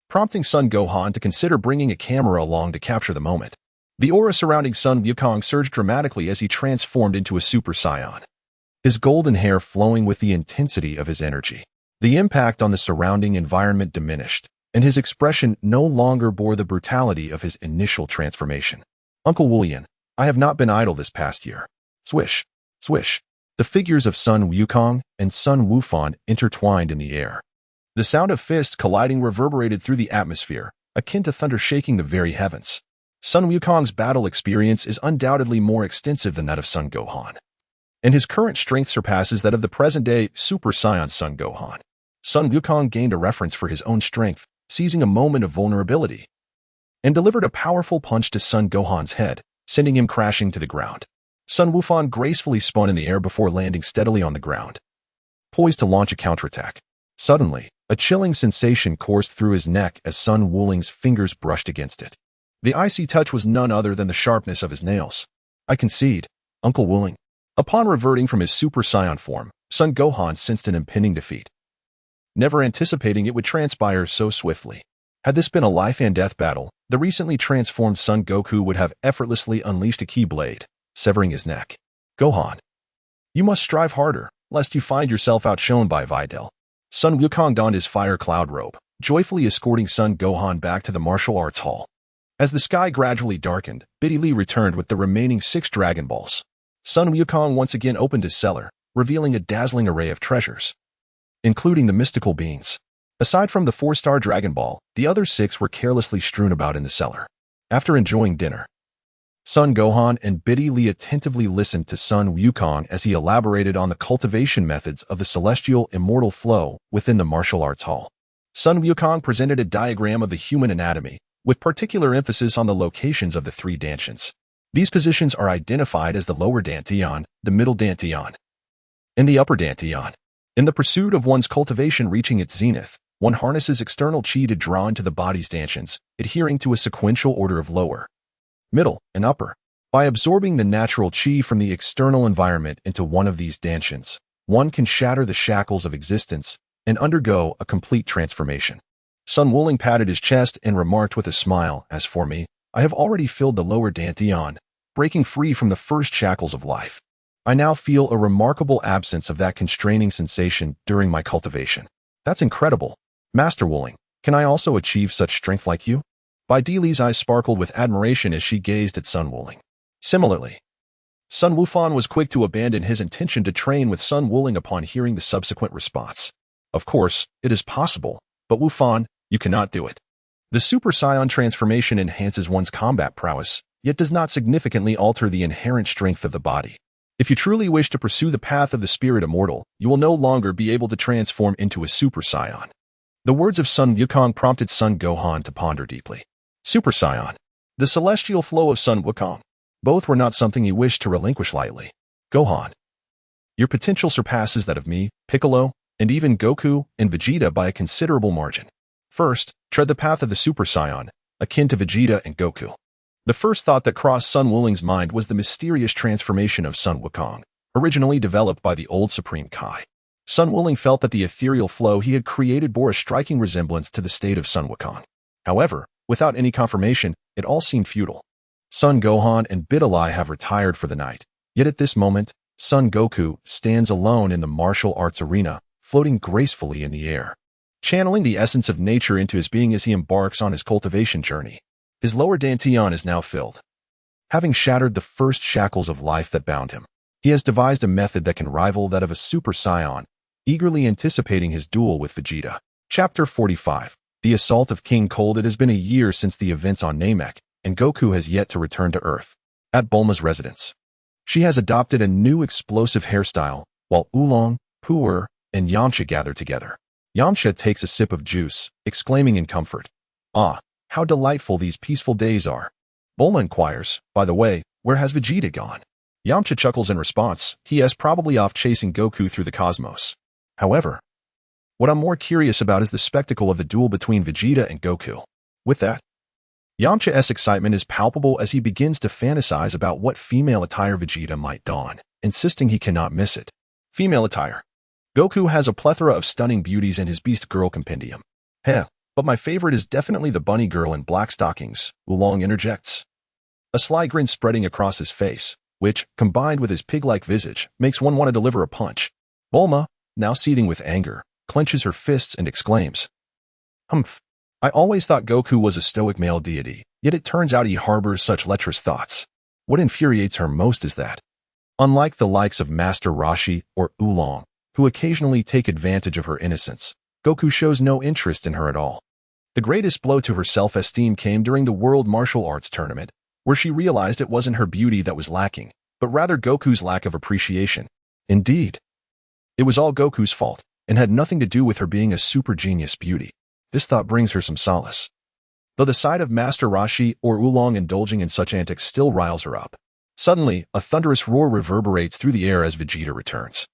prompting Sun Gohan to consider bringing a camera along to capture the moment. The aura surrounding Sun Wukong surged dramatically as he transformed into a Super Saiyan, his golden hair flowing with the intensity of his energy. The impact on the surrounding environment diminished, and his expression no longer bore the brutality of his initial transformation. Uncle Wulian, I have not been idle this past year. Swish, swish. The figures of Sun Wukong and Sun Wufan intertwined in the air. The sound of fists colliding reverberated through the atmosphere, akin to thunder shaking the very heavens. Sun Wukong's battle experience is undoubtedly more extensive than that of Sun Gohan, and his current strength surpasses that of the present-day Super Saiyan Sun Gohan. Sun Wukong gained a reference for his own strength, seizing a moment of vulnerability, and delivered a powerful punch to Sun Gohan's head, sending him crashing to the ground. Sun Wufan gracefully spun in the air before landing steadily on the ground, poised to launch a counterattack. Suddenly, a chilling sensation coursed through his neck as Sun Wuling's fingers brushed against it. The icy touch was none other than the sharpness of his nails. I concede, Uncle Wuling. Upon reverting from his Super Saiyan form, Sun Gohan sensed an impending defeat, never anticipating it would transpire so swiftly. Had this been a life-and-death battle, the recently transformed Son Goku would have effortlessly unleashed a Keyblade, severing his neck. Gohan, you must strive harder, lest you find yourself outshone by Videl. Sun Wukong donned his fire cloud robe, joyfully escorting Son Gohan back to the martial arts hall. As the sky gradually darkened, Biddy Lee returned with the remaining 6 Dragon Balls. Sun Wukong once again opened his cellar, revealing a dazzling array of treasures, including the mystical beans. Aside from the 4-star Dragon Ball, the other 6 were carelessly strewn about in the cellar. After enjoying dinner, Son Gohan and Biddy Lee attentively listened to Sun Wukong as he elaborated on the cultivation methods of the celestial immortal flow within the martial arts hall. Sun Wukong presented a diagram of the human anatomy, with particular emphasis on the locations of the 3 dantians. These positions are identified as the lower dantian, the middle dantian, and the upper dantian. In the pursuit of one's cultivation reaching its zenith, one harnesses external chi to draw into the body's dantians, adhering to a sequential order of lower, middle, and upper. By absorbing the natural chi from the external environment into one of these dantians, one can shatter the shackles of existence and undergo a complete transformation. Sun Wuling patted his chest and remarked with a smile, as for me, I have already filled the lower dantian, breaking free from the first shackles of life. I now feel a remarkable absence of that constraining sensation during my cultivation. That's incredible. Master Wuling, can I also achieve such strength like you? Bai Li's eyes sparkled with admiration as she gazed at Sun Wuling. Similarly, Sun Wufan was quick to abandon his intention to train with Sun Wuling upon hearing the subsequent response. Of course, it is possible, but Wufan, you cannot do it. The Super Saiyan transformation enhances one's combat prowess, yet does not significantly alter the inherent strength of the body. If you truly wish to pursue the path of the spirit immortal, you will no longer be able to transform into a Super Saiyan. The words of Son Wukong prompted Son Gohan to ponder deeply. Super Saiyan. The celestial flow of Son Wukong. Both were not something he wished to relinquish lightly. Gohan. Your potential surpasses that of me, Piccolo, and even Goku and Vegeta by a considerable margin. First, tread the path of the Super Saiyan, akin to Vegeta and Goku. The first thought that crossed Sun Wuling's mind was the mysterious transformation of Sun Wukong, originally developed by the old Supreme Kai. Sun Wuling felt that the ethereal flow he had created bore a striking resemblance to the state of Sun Wukong. However, without any confirmation, it all seemed futile. Son Gohan and Bidalai have retired for the night, yet at this moment, Son Goku stands alone in the martial arts arena, floating gracefully in the air, channeling the essence of nature into his being as he embarks on his cultivation journey. His lower dantian is now filled. Having shattered the first shackles of life that bound him, he has devised a method that can rival that of a Super Saiyan, eagerly anticipating his duel with Vegeta. Chapter 45. The Assault of King Cold. It has been a year since the events on Namek, and Goku has yet to return to Earth. At Bulma's residence, she has adopted a new explosive hairstyle, while Oolong, Pu'er, and Yamcha gather together. Yamcha takes a sip of juice, exclaiming in comfort, "Ah, how delightful these peaceful days are." Bulma inquires, "By the way, where has Vegeta gone?" Yamcha chuckles in response, "He is probably off chasing Goku through the cosmos." However, what I'm more curious about is the spectacle of the duel between Vegeta and Goku. With that, Yamcha's excitement is palpable as he begins to fantasize about what female attire Vegeta might don, insisting he cannot miss it. Female attire. Goku has a plethora of stunning beauties in his Beast Girl compendium. Heh, but my favorite is definitely the bunny girl in black stockings, Oolong interjects. A sly grin spreading across his face, which, combined with his pig-like visage, makes one want to deliver a punch. Bulma, now seething with anger, clenches her fists and exclaims, "Humph. I always thought Goku was a stoic male deity, yet it turns out he harbors such lecherous thoughts." What infuriates her most is that, unlike the likes of Master Roshi or Oolong, who occasionally take advantage of her innocence, Goku shows no interest in her at all. The greatest blow to her self-esteem came during the World Martial Arts Tournament, where she realized it wasn't her beauty that was lacking, but rather Goku's lack of appreciation. Indeed, it was all Goku's fault, and had nothing to do with her being a super genius beauty. This thought brings her some solace, though the sight of Master Roshi or Oolong indulging in such antics still riles her up. Suddenly, a thunderous roar reverberates through the air as Vegeta returns,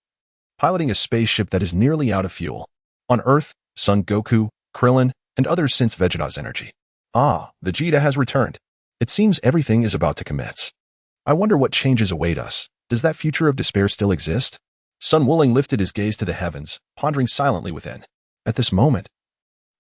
piloting a spaceship that is nearly out of fuel. On Earth, Son Goku, Krillin, and others sense Vegeta's energy. Ah, Vegeta has returned. It seems everything is about to commence. I wonder what changes await us. Does that future of despair still exist? Sun Wuling lifted his gaze to the heavens, pondering silently within. At this moment,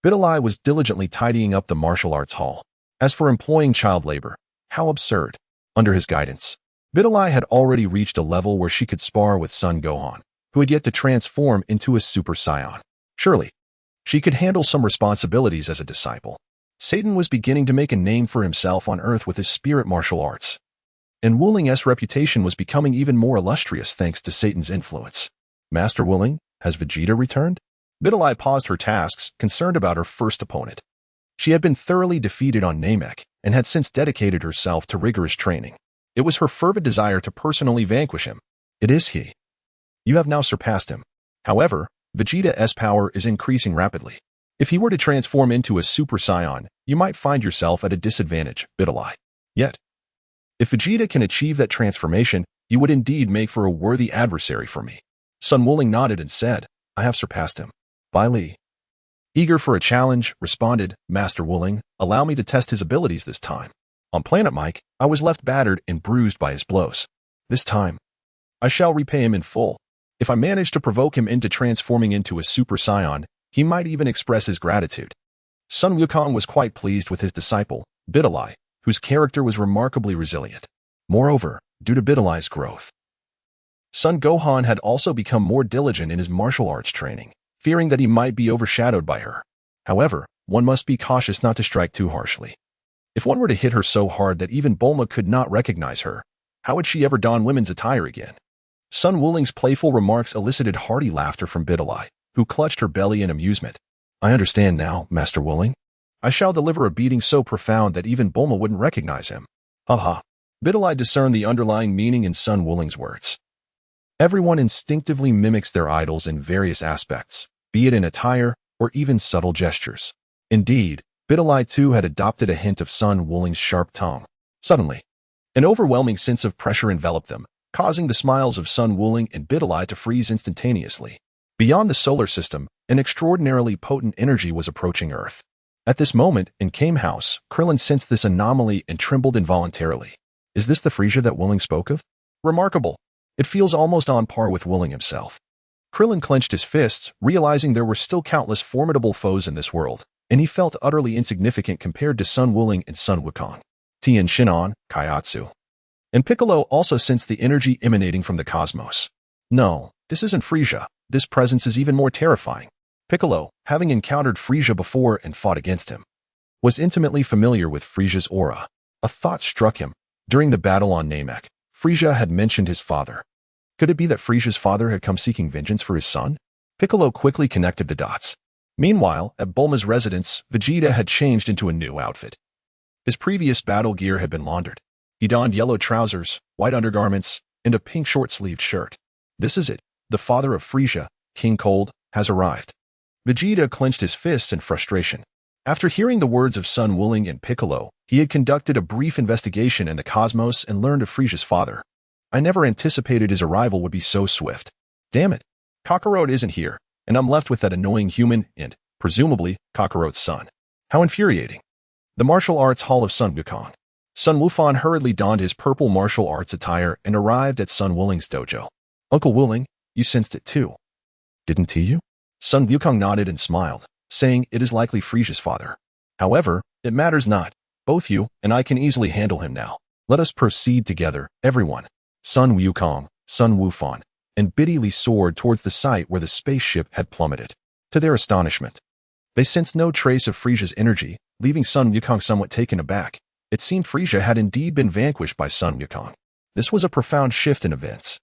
Bidalai was diligently tidying up the martial arts hall. As for employing child labor, how absurd. Under his guidance, Bidalai had already reached a level where she could spar with Son Gohan, who had yet to transform into a Super Saiyan. Surely, she could handle some responsibilities as a disciple. Satan was beginning to make a name for himself on Earth with his spirit martial arts, and Wuling's reputation was becoming even more illustrious thanks to Satan's influence. Master Wuling, has Vegeta returned? Bidalai paused her tasks, concerned about her first opponent. She had been thoroughly defeated on Namek, and had since dedicated herself to rigorous training. It was her fervent desire to personally vanquish him. It is he. You have now surpassed him. However, Vegeta's power is increasing rapidly. If he were to transform into a Super Saiyan, you might find yourself at a disadvantage, Bidalai. Yet, if Vegeta can achieve that transformation, you would indeed make for a worthy adversary for me. Sun Wuling nodded and said, I have surpassed him. Bai Li. Eager for a challenge, responded, Master Wuling, allow me to test his abilities this time. On Planet Mike, I was left battered and bruised by his blows. This time, I shall repay him in full. If I manage to provoke him into transforming into a Super Saiyan, he might even express his gratitude. Sun Wukong was quite pleased with his disciple, Bidalai, whose character was remarkably resilient. Moreover, due to Bidalai's growth, Son Gohan had also become more diligent in his martial arts training, fearing that he might be overshadowed by her. However, one must be cautious not to strike too harshly. If one were to hit her so hard that even Bulma could not recognize her, how would she ever don women's attire again? Sun Wuling's playful remarks elicited hearty laughter from Bidalai, who clutched her belly in amusement. I understand now, Master Wuling. I shall deliver a beating so profound that even Bulma wouldn't recognize him. Ha ha. Bidalai discerned the underlying meaning in Sun Wuling's words. Everyone instinctively mimics their idols in various aspects, be it in attire or even subtle gestures. Indeed, Bidalai too had adopted a hint of Sun Wuling's sharp tongue. Suddenly, an overwhelming sense of pressure enveloped them, causing the smiles of Sun Wuling and Bidalai to freeze instantaneously. Beyond the solar system, an extraordinarily potent energy was approaching Earth. At this moment, in Kame House, Krillin sensed this anomaly and trembled involuntarily. Is this the Frisia that Wuling spoke of? Remarkable. It feels almost on par with Wuling himself. Krillin clenched his fists, realizing there were still countless formidable foes in this world, and he felt utterly insignificant compared to Sun Wuling and Sun Wukong. Tien Shin'an, Kaiatsu. And Piccolo also sensed the energy emanating from the cosmos. No, this isn't Frisia. This presence is even more terrifying. Piccolo, having encountered Frisia before and fought against him, was intimately familiar with Frisia's aura. A thought struck him. During the battle on Namek, Frisia had mentioned his father. Could it be that Frisia's father had come seeking vengeance for his son? Piccolo quickly connected the dots. Meanwhile, at Bulma's residence, Vegeta had changed into a new outfit. His previous battle gear had been laundered. He donned yellow trousers, white undergarments, and a pink short-sleeved shirt. This is it. The father of Frisia, King Cold, has arrived. Vegeta clenched his fists in frustration. After hearing the words of Sun Wuling and Piccolo, he had conducted a brief investigation in the cosmos and learned of Frisia's father. I never anticipated his arrival would be so swift. Damn it. Kakarot isn't here, and I'm left with that annoying human and, presumably, Kakarot's son. How infuriating. The Martial Arts Hall of Sun Wukong. Sun Wufan hurriedly donned his purple martial arts attire and arrived at Sun Wuling's dojo. Uncle Wuling, you sensed it too. Didn't you? Sun Wukong nodded and smiled, saying it is likely Frisia's father. However, it matters not. Both you and I can easily handle him now. Let us proceed together, everyone. Sun Wukong, Sun Wufan, and Biddy soared towards the site where the spaceship had plummeted. To their astonishment, they sensed no trace of Frisia's energy, leaving Sun Wukong somewhat taken aback. It seemed Frisia had indeed been vanquished by Sun Wukong. This was a profound shift in events,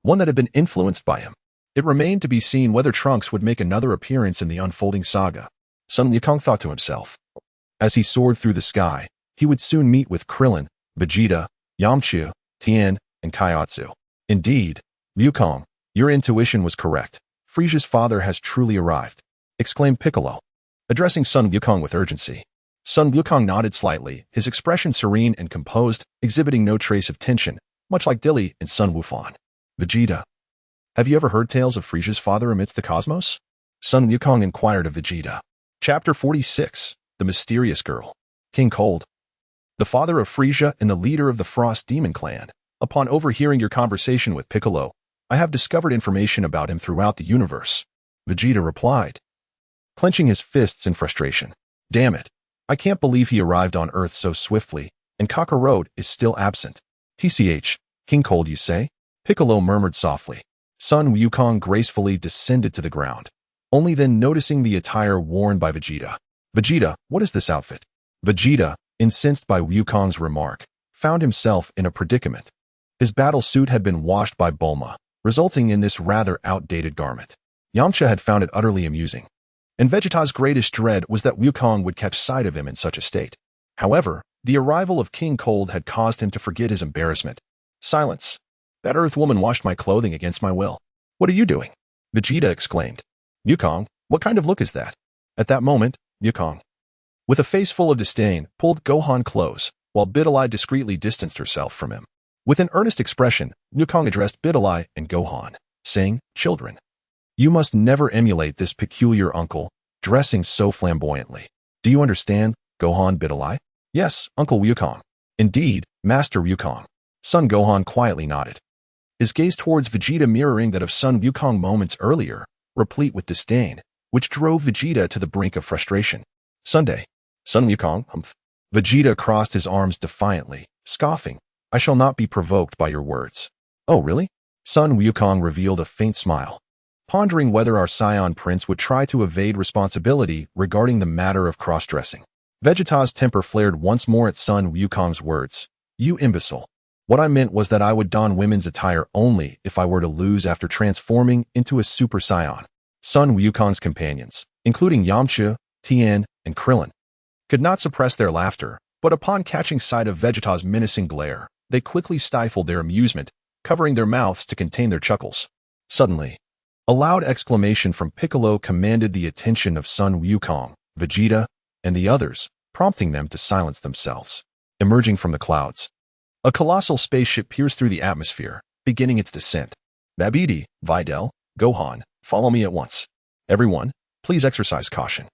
one that had been influenced by him. It remained to be seen whether Trunks would make another appearance in the unfolding saga. Sun Wukong thought to himself. As he soared through the sky, he would soon meet with Krillin, Vegeta, Yamcha, Tien, and Kaiatsu. Indeed, Wukong, your intuition was correct. Frisia's father has truly arrived, exclaimed Piccolo, addressing Sun Wukong with urgency. Sun Wukong nodded slightly, his expression serene and composed, exhibiting no trace of tension, much like Dilly and Sun Wufan. Vegeta, have you ever heard tales of Frisia's father amidst the cosmos? Sun Wukong inquired of Vegeta. Chapter 46, The Mysterious Girl. King Cold, the father of Frisia and the leader of the Frost Demon Clan. Upon overhearing your conversation with Piccolo, I have discovered information about him throughout the universe. Vegeta replied, clenching his fists in frustration. Damn it. I can't believe he arrived on Earth so swiftly, and Kakarot is still absent. TCH, King Cold you say? Piccolo murmured softly. Sun Wukong gracefully descended to the ground, only then noticing the attire worn by Vegeta. Vegeta, what is this outfit? Vegeta, incensed by Wukong's remark, found himself in a predicament. His battle suit had been washed by Bulma, resulting in this rather outdated garment. Yamcha had found it utterly amusing, and Vegeta's greatest dread was that Wukong would catch sight of him in such a state. However, the arrival of King Cold had caused him to forget his embarrassment. Silence. That Earth woman washed my clothing against my will. What are you doing? Vegeta exclaimed. Wukong, what kind of look is that? At that moment, Wukong, with a face full of disdain, pulled Gohan close, while Bidalai discreetly distanced herself from him. With an earnest expression, Wukong addressed Bidalai and Gohan, saying, Children, you must never emulate this peculiar uncle, dressing so flamboyantly. Do you understand, Gohan Bidalai? Yes, Uncle Wukong. Indeed, Master Wukong. Son Gohan quietly nodded, his gaze towards Vegeta mirroring that of Sun Wukong moments earlier, replete with disdain, which drove Vegeta to the brink of frustration. Sunday. Sun Wukong, humph. Vegeta crossed his arms defiantly, scoffing. I shall not be provoked by your words. Oh, really? Sun Wukong revealed a faint smile, pondering whether our Saiyan prince would try to evade responsibility regarding the matter of cross-dressing. Vegeta's temper flared once more at Sun Wukong's words. You imbecile. What I meant was that I would don women's attire only if I were to lose after transforming into a Super Saiyan. Sun Wukong's companions, including Yamcha, Tien, and Krillin, could not suppress their laughter, but upon catching sight of Vegeta's menacing glare, they quickly stifled their amusement, covering their mouths to contain their chuckles. Suddenly, a loud exclamation from Piccolo commanded the attention of Sun Wukong, Vegeta, and the others, prompting them to silence themselves. Emerging from the clouds, a colossal spaceship pierced through the atmosphere, beginning its descent. Babidi, Videl, Gohan, follow me at once. Everyone, please exercise caution.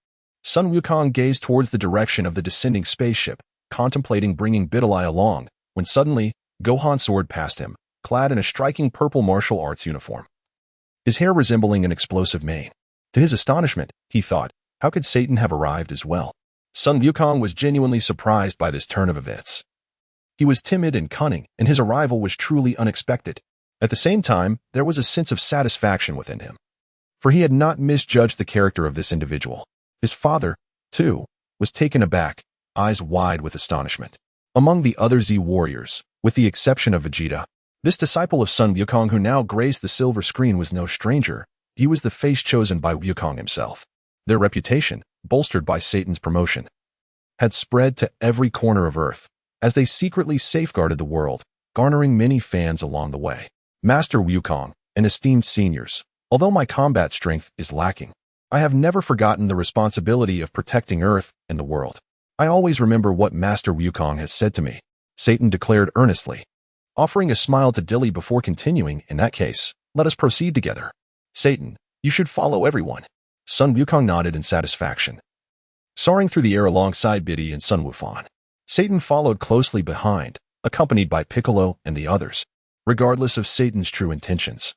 Sun Wukong gazed towards the direction of the descending spaceship, contemplating bringing Bidalai along, when suddenly, Gohan soared past him, clad in a striking purple martial arts uniform, his hair resembling an explosive mane. To his astonishment, he thought, how could Satan have arrived as well? Sun Wukong was genuinely surprised by this turn of events. He was timid and cunning, and his arrival was truly unexpected. At the same time, there was a sense of satisfaction within him, for he had not misjudged the character of this individual. His father, too, was taken aback, eyes wide with astonishment. Among the other Z warriors, with the exception of Vegeta, this disciple of Sun Wukong who now graced the silver screen was no stranger. He was the face chosen by Wukong himself. Their reputation, bolstered by Satan's promotion, had spread to every corner of Earth, as they secretly safeguarded the world, garnering many fans along the way. Master Wukong, and esteemed seniors, although my combat strength is lacking, I have never forgotten the responsibility of protecting Earth and the world. I always remember what Master Wukong has said to me, Satan declared earnestly, offering a smile to Dilly before continuing. In that case, let us proceed together. Satan, you should follow everyone. Sun Wukong nodded in satisfaction. Soaring through the air alongside Biddy and Sun Wufan, Satan followed closely behind, accompanied by Piccolo and the others, regardless of Satan's true intentions.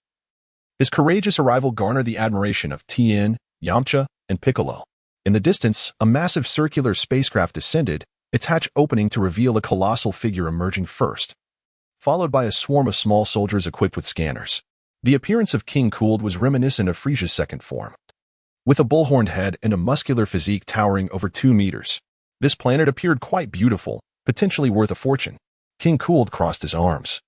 His courageous arrival garnered the admiration of Tien, Yamcha, and Piccolo. In the distance, a massive circular spacecraft descended, its hatch opening to reveal a colossal figure emerging first, followed by a swarm of small soldiers equipped with scanners. The appearance of King Cooled was reminiscent of Frisia's second form, with a bull-horned head and a muscular physique towering over 2 meters. This planet appeared quite beautiful, potentially worth a fortune. King Cooled crossed his arms,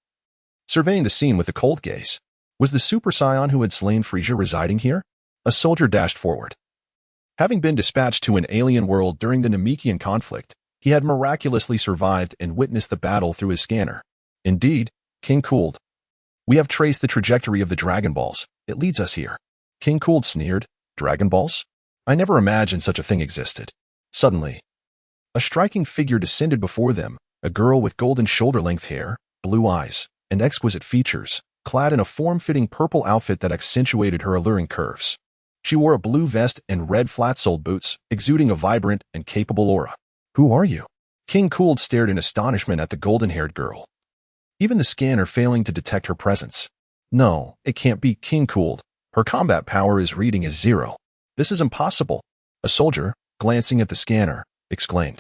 surveying the scene with a cold gaze. Was the Super Saiyan who had slain Frisia residing here? A soldier dashed forward. Having been dispatched to an alien world during the Namekian conflict, he had miraculously survived and witnessed the battle through his scanner. Indeed, King Cooled. We have traced the trajectory of the Dragon Balls. It leads us here. King Cooled sneered. Dragon Balls? I never imagined such a thing existed. Suddenly, a striking figure descended before them, a girl with golden shoulder-length hair, blue eyes, and exquisite features, clad in a form-fitting purple outfit that accentuated her alluring curves. She wore a blue vest and red flat-soled boots, exuding a vibrant and capable aura. Who are you? King Cooled stared in astonishment at the golden-haired girl, even the scanner failing to detect her presence. No, it can't be King Cooled. Her combat power is reading as 0. This is impossible. A soldier, glancing at the scanner, exclaimed.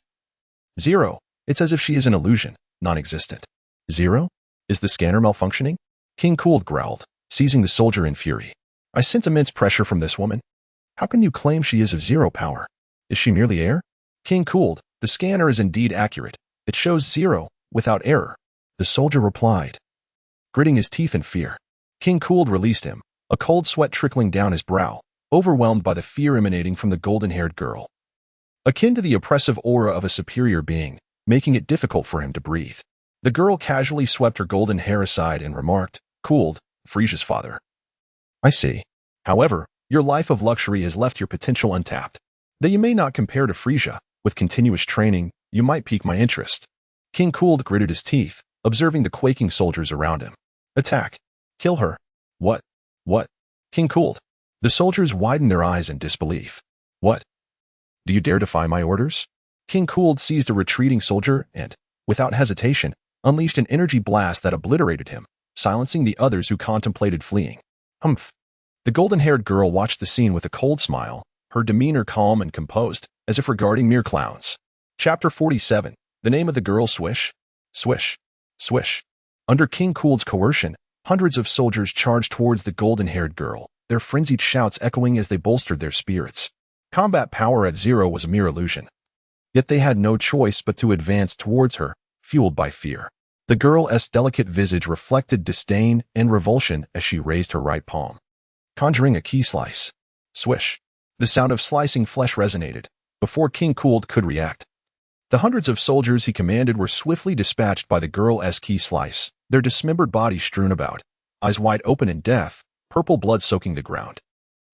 0. It's as if she is an illusion, non-existent. 0? Is the scanner malfunctioning? King Cooled growled, seizing the soldier in fury. I sense immense pressure from this woman. How can you claim she is of 0 power? Is she merely air? King Cooled, the scanner is indeed accurate. It shows 0, without error. The soldier replied, gritting his teeth in fear. King Cooled released him, a cold sweat trickling down his brow, overwhelmed by the fear emanating from the golden-haired girl, akin to the oppressive aura of a superior being, making it difficult for him to breathe. The girl casually swept her golden hair aside and remarked, Cooled, Frisia's father. I see. However, your life of luxury has left your potential untapped. Though you may not compare to Frisia, with continuous training, you might pique my interest. King Cooled gritted his teeth, observing the quaking soldiers around him. Attack. Kill her. What? What? King Cooled. The soldiers widened their eyes in disbelief. What? Do you dare defy my orders? King Cooled seized a retreating soldier and, without hesitation, unleashed an energy blast that obliterated him, silencing the others who contemplated fleeing. Humph. The golden-haired girl watched the scene with a cold smile, her demeanor calm and composed, as if regarding mere clowns. Chapter 47. The name of the girl Swish? Swish. Swish. Under King Cooled's coercion, hundreds of soldiers charged towards the golden-haired girl, their frenzied shouts echoing as they bolstered their spirits. Combat power at 0 was a mere illusion. Yet they had no choice but to advance towards her, fueled by fear. The girl's delicate visage reflected disdain and revulsion as she raised her right palm, conjuring a key slice. Swish. The sound of slicing flesh resonated, before King Cooled could react. The hundreds of soldiers he commanded were swiftly dispatched by the girl's key slice, their dismembered bodies strewn about, eyes wide open in death, purple blood soaking the ground.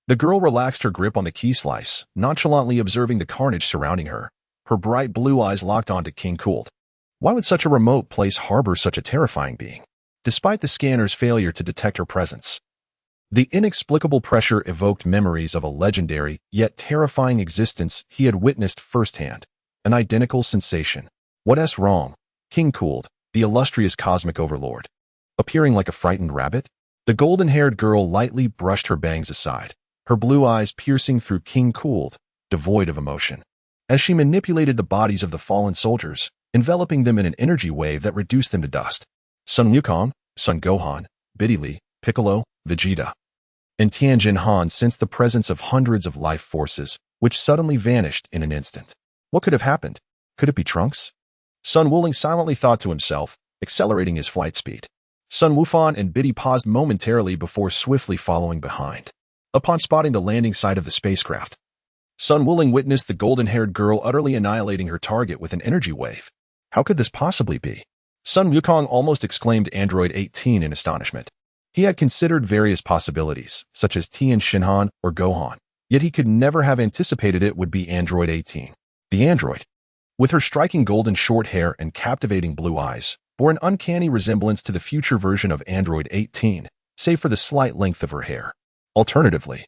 The girl relaxed her grip on the key slice, nonchalantly observing the carnage surrounding her, her bright blue eyes locked onto King Cooled. Why would such a remote place harbor such a terrifying being? Despite the scanner's failure to detect her presence, the inexplicable pressure evoked memories of a legendary, yet terrifying existence he had witnessed firsthand. An identical sensation. What's wrong? King Cooled, the illustrious cosmic overlord. Appearing like a frightened rabbit? The golden-haired girl lightly brushed her bangs aside, her blue eyes piercing through King Cooled, devoid of emotion. As she manipulated the bodies of the fallen soldiers, enveloping them in an energy wave that reduced them to dust. Sun Wukong, Son Gohan, Biddy, Piccolo, Vegeta, and Tianjin Han sensed the presence of hundreds of life forces, which suddenly vanished in an instant. What could have happened? Could it be Trunks? Sun Wuling silently thought to himself, accelerating his flight speed. Sun Wufan and Biddy paused momentarily before swiftly following behind. Upon spotting the landing site of the spacecraft, Sun Wuling witnessed the golden-haired girl utterly annihilating her target with an energy wave. How could this possibly be? Sun Wukong almost exclaimed Android 18 in astonishment. He had considered various possibilities, such as Tian Shinhan or Gohan, yet he could never have anticipated it would be Android 18. The android, with her striking golden short hair and captivating blue eyes, bore an uncanny resemblance to the future version of Android 18, save for the slight length of her hair. Alternatively,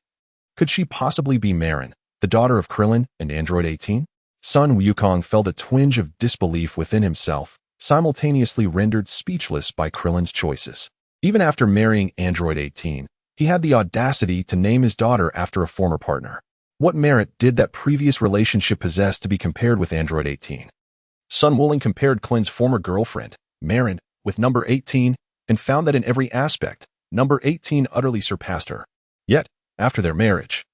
could she possibly be Marin, the daughter of Krillin and Android 18? Sun Wukong felt a twinge of disbelief within himself, simultaneously rendered speechless by Krillin's choices. Even after marrying Android 18, he had the audacity to name his daughter after a former partner. What merit did that previous relationship possess to be compared with Android 18? Sun Wuling compared Krillin's former girlfriend, Marin, with number 18, and found that in every aspect, number 18 utterly surpassed her. Yet, after their marriage,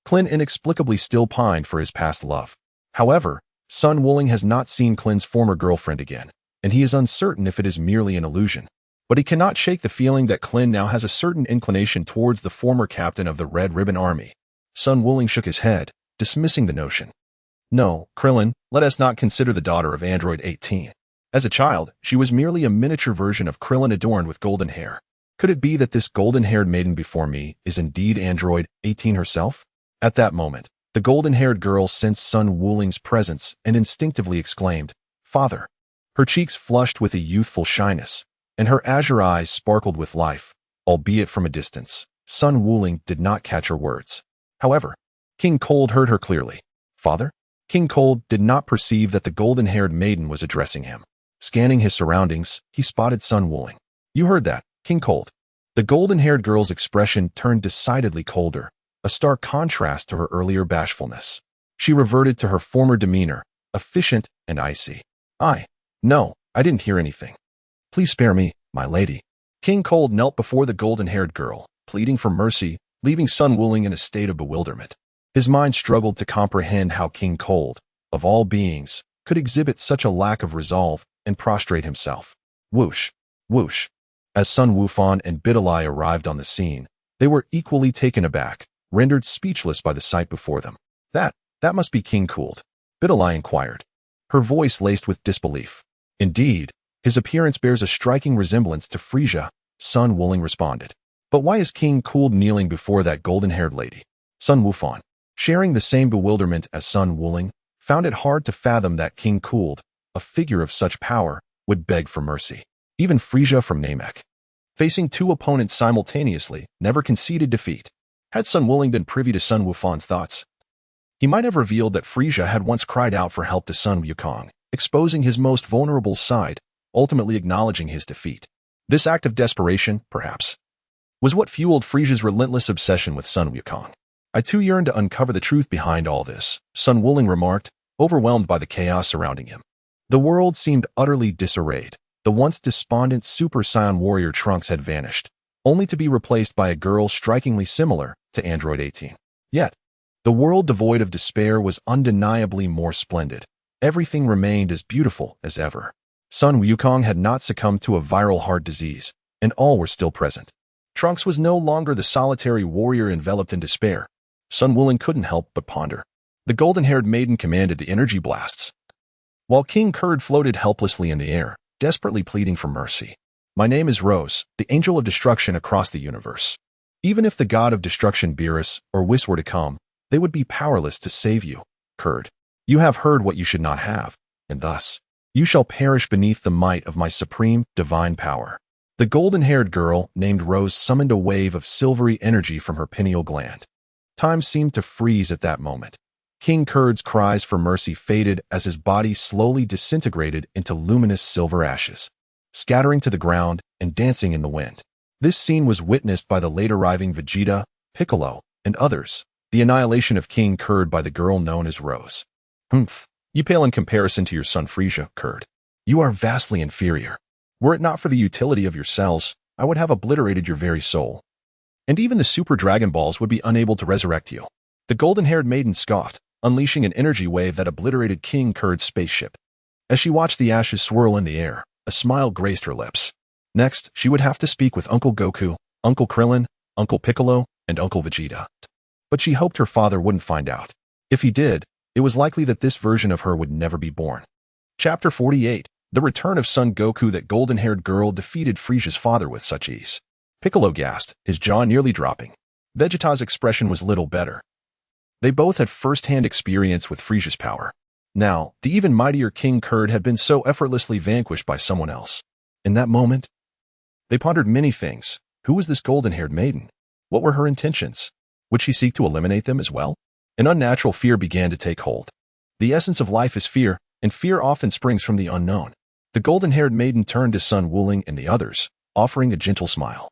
Krillin inexplicably still pined for his past love. However, Sun Wuling has not seen Krillin's former girlfriend again, and he is uncertain if it is merely an illusion. But he cannot shake the feeling that Krillin now has a certain inclination towards the former captain of the Red Ribbon Army. Sun Wuling shook his head, dismissing the notion. No, Krillin, let us not consider the daughter of Android 18. As a child, she was merely a miniature version of Krillin adorned with golden hair. Could it be that this golden-haired maiden before me is indeed Android 18 herself? At that moment, the golden-haired girl sensed Sun Wuling's presence and instinctively exclaimed, "Father." Her cheeks flushed with a youthful shyness, and her azure eyes sparkled with life, albeit from a distance. Sun Wuling did not catch her words. However, King Cold heard her clearly. "Father?" King Cold did not perceive that the golden-haired maiden was addressing him. Scanning his surroundings, he spotted Sun Wuling. "You heard that, King Cold." The golden-haired girl's expression turned decidedly colder, a stark contrast to her earlier bashfulness. She reverted to her former demeanor, efficient and icy. No, I didn't hear anything. Please spare me, my lady." King Cold knelt before the golden-haired girl, pleading for mercy, leaving Sun Wuling in a state of bewilderment. His mind struggled to comprehend how King Cold, of all beings, could exhibit such a lack of resolve and prostrate himself. Whoosh, whoosh. As Sun Wufan and Biddy arrived on the scene, they were equally taken aback, rendered speechless by the sight before them. That must be King Cold," Biddy inquired, her voice laced with disbelief. "Indeed, his appearance bears a striking resemblance to Frieza," Sun Wuling responded. "But why is King Cold kneeling before that golden-haired lady?" Sun Wufan, sharing the same bewilderment as Sun Wuling, found it hard to fathom that King Cold, a figure of such power, would beg for mercy. Even Frieza from Namek, facing two opponents simultaneously, never conceded defeat. Had Sun Wuling been privy to Sun Wufan's thoughts, he might have revealed that Frieza had once cried out for help to Sun Wukong, exposing his most vulnerable side, ultimately acknowledging his defeat. This act of desperation, perhaps, was what fueled Frieza's relentless obsession with Sun Wukong. "I too yearn to uncover the truth behind all this," Sun Wuling remarked, overwhelmed by the chaos surrounding him. The world seemed utterly disarrayed. The once despondent Super Saiyan warrior Trunks had vanished, only to be replaced by a girl strikingly similar to Android 18. Yet, the world devoid of despair was undeniably more splendid. Everything remained as beautiful as ever. Sun Wukong had not succumbed to a viral heart disease, and all were still present. Trunks was no longer the solitary warrior enveloped in despair. Sun Wuling couldn't help but ponder. The golden-haired maiden commanded the energy blasts, while King Kurd floated helplessly in the air, desperately pleading for mercy. My name is Rose, the angel of destruction across the universe. Even if the god of destruction Beerus or Whis were to come, they would be powerless to save you, Kurd. You have heard what you should not have, and thus, you shall perish beneath the might of my supreme, divine power. The golden-haired girl named Rose summoned a wave of silvery energy from her pineal gland. Time seemed to freeze at that moment. King Kurd's cries for mercy faded as his body slowly disintegrated into luminous silver ashes, scattering to the ground and dancing in the wind. This scene was witnessed by the late-arriving Vegeta, Piccolo, and others, the annihilation of King Kurd by the girl known as Rose. Humph, you pale in comparison to your son Frieza, Kurd. You are vastly inferior. Were it not for the utility of your cells, I would have obliterated your very soul. And even the Super Dragon Balls would be unable to resurrect you. The golden-haired maiden scoffed, unleashing an energy wave that obliterated King Kurd's spaceship. As she watched the ashes swirl in the air, a smile graced her lips. Next, she would have to speak with Uncle Goku, Uncle Krillin, Uncle Piccolo, and Uncle Vegeta. But she hoped her father wouldn't find out. If he did, it was likely that this version of her would never be born. Chapter 48. The return of Son Goku. That golden-haired girl defeated Frieza's father with such ease. Piccolo gasped, his jaw nearly dropping. Vegeta's expression was little better. They both had first-hand experience with Frieza's power. Now, the even mightier King Kurd had been so effortlessly vanquished by someone else. In that moment, they pondered many things. Who was this golden-haired maiden? What were her intentions? Would she seek to eliminate them as well? An unnatural fear began to take hold. The essence of life is fear, and fear often springs from the unknown. The golden-haired maiden turned to Sun Wuling and the others, offering a gentle smile.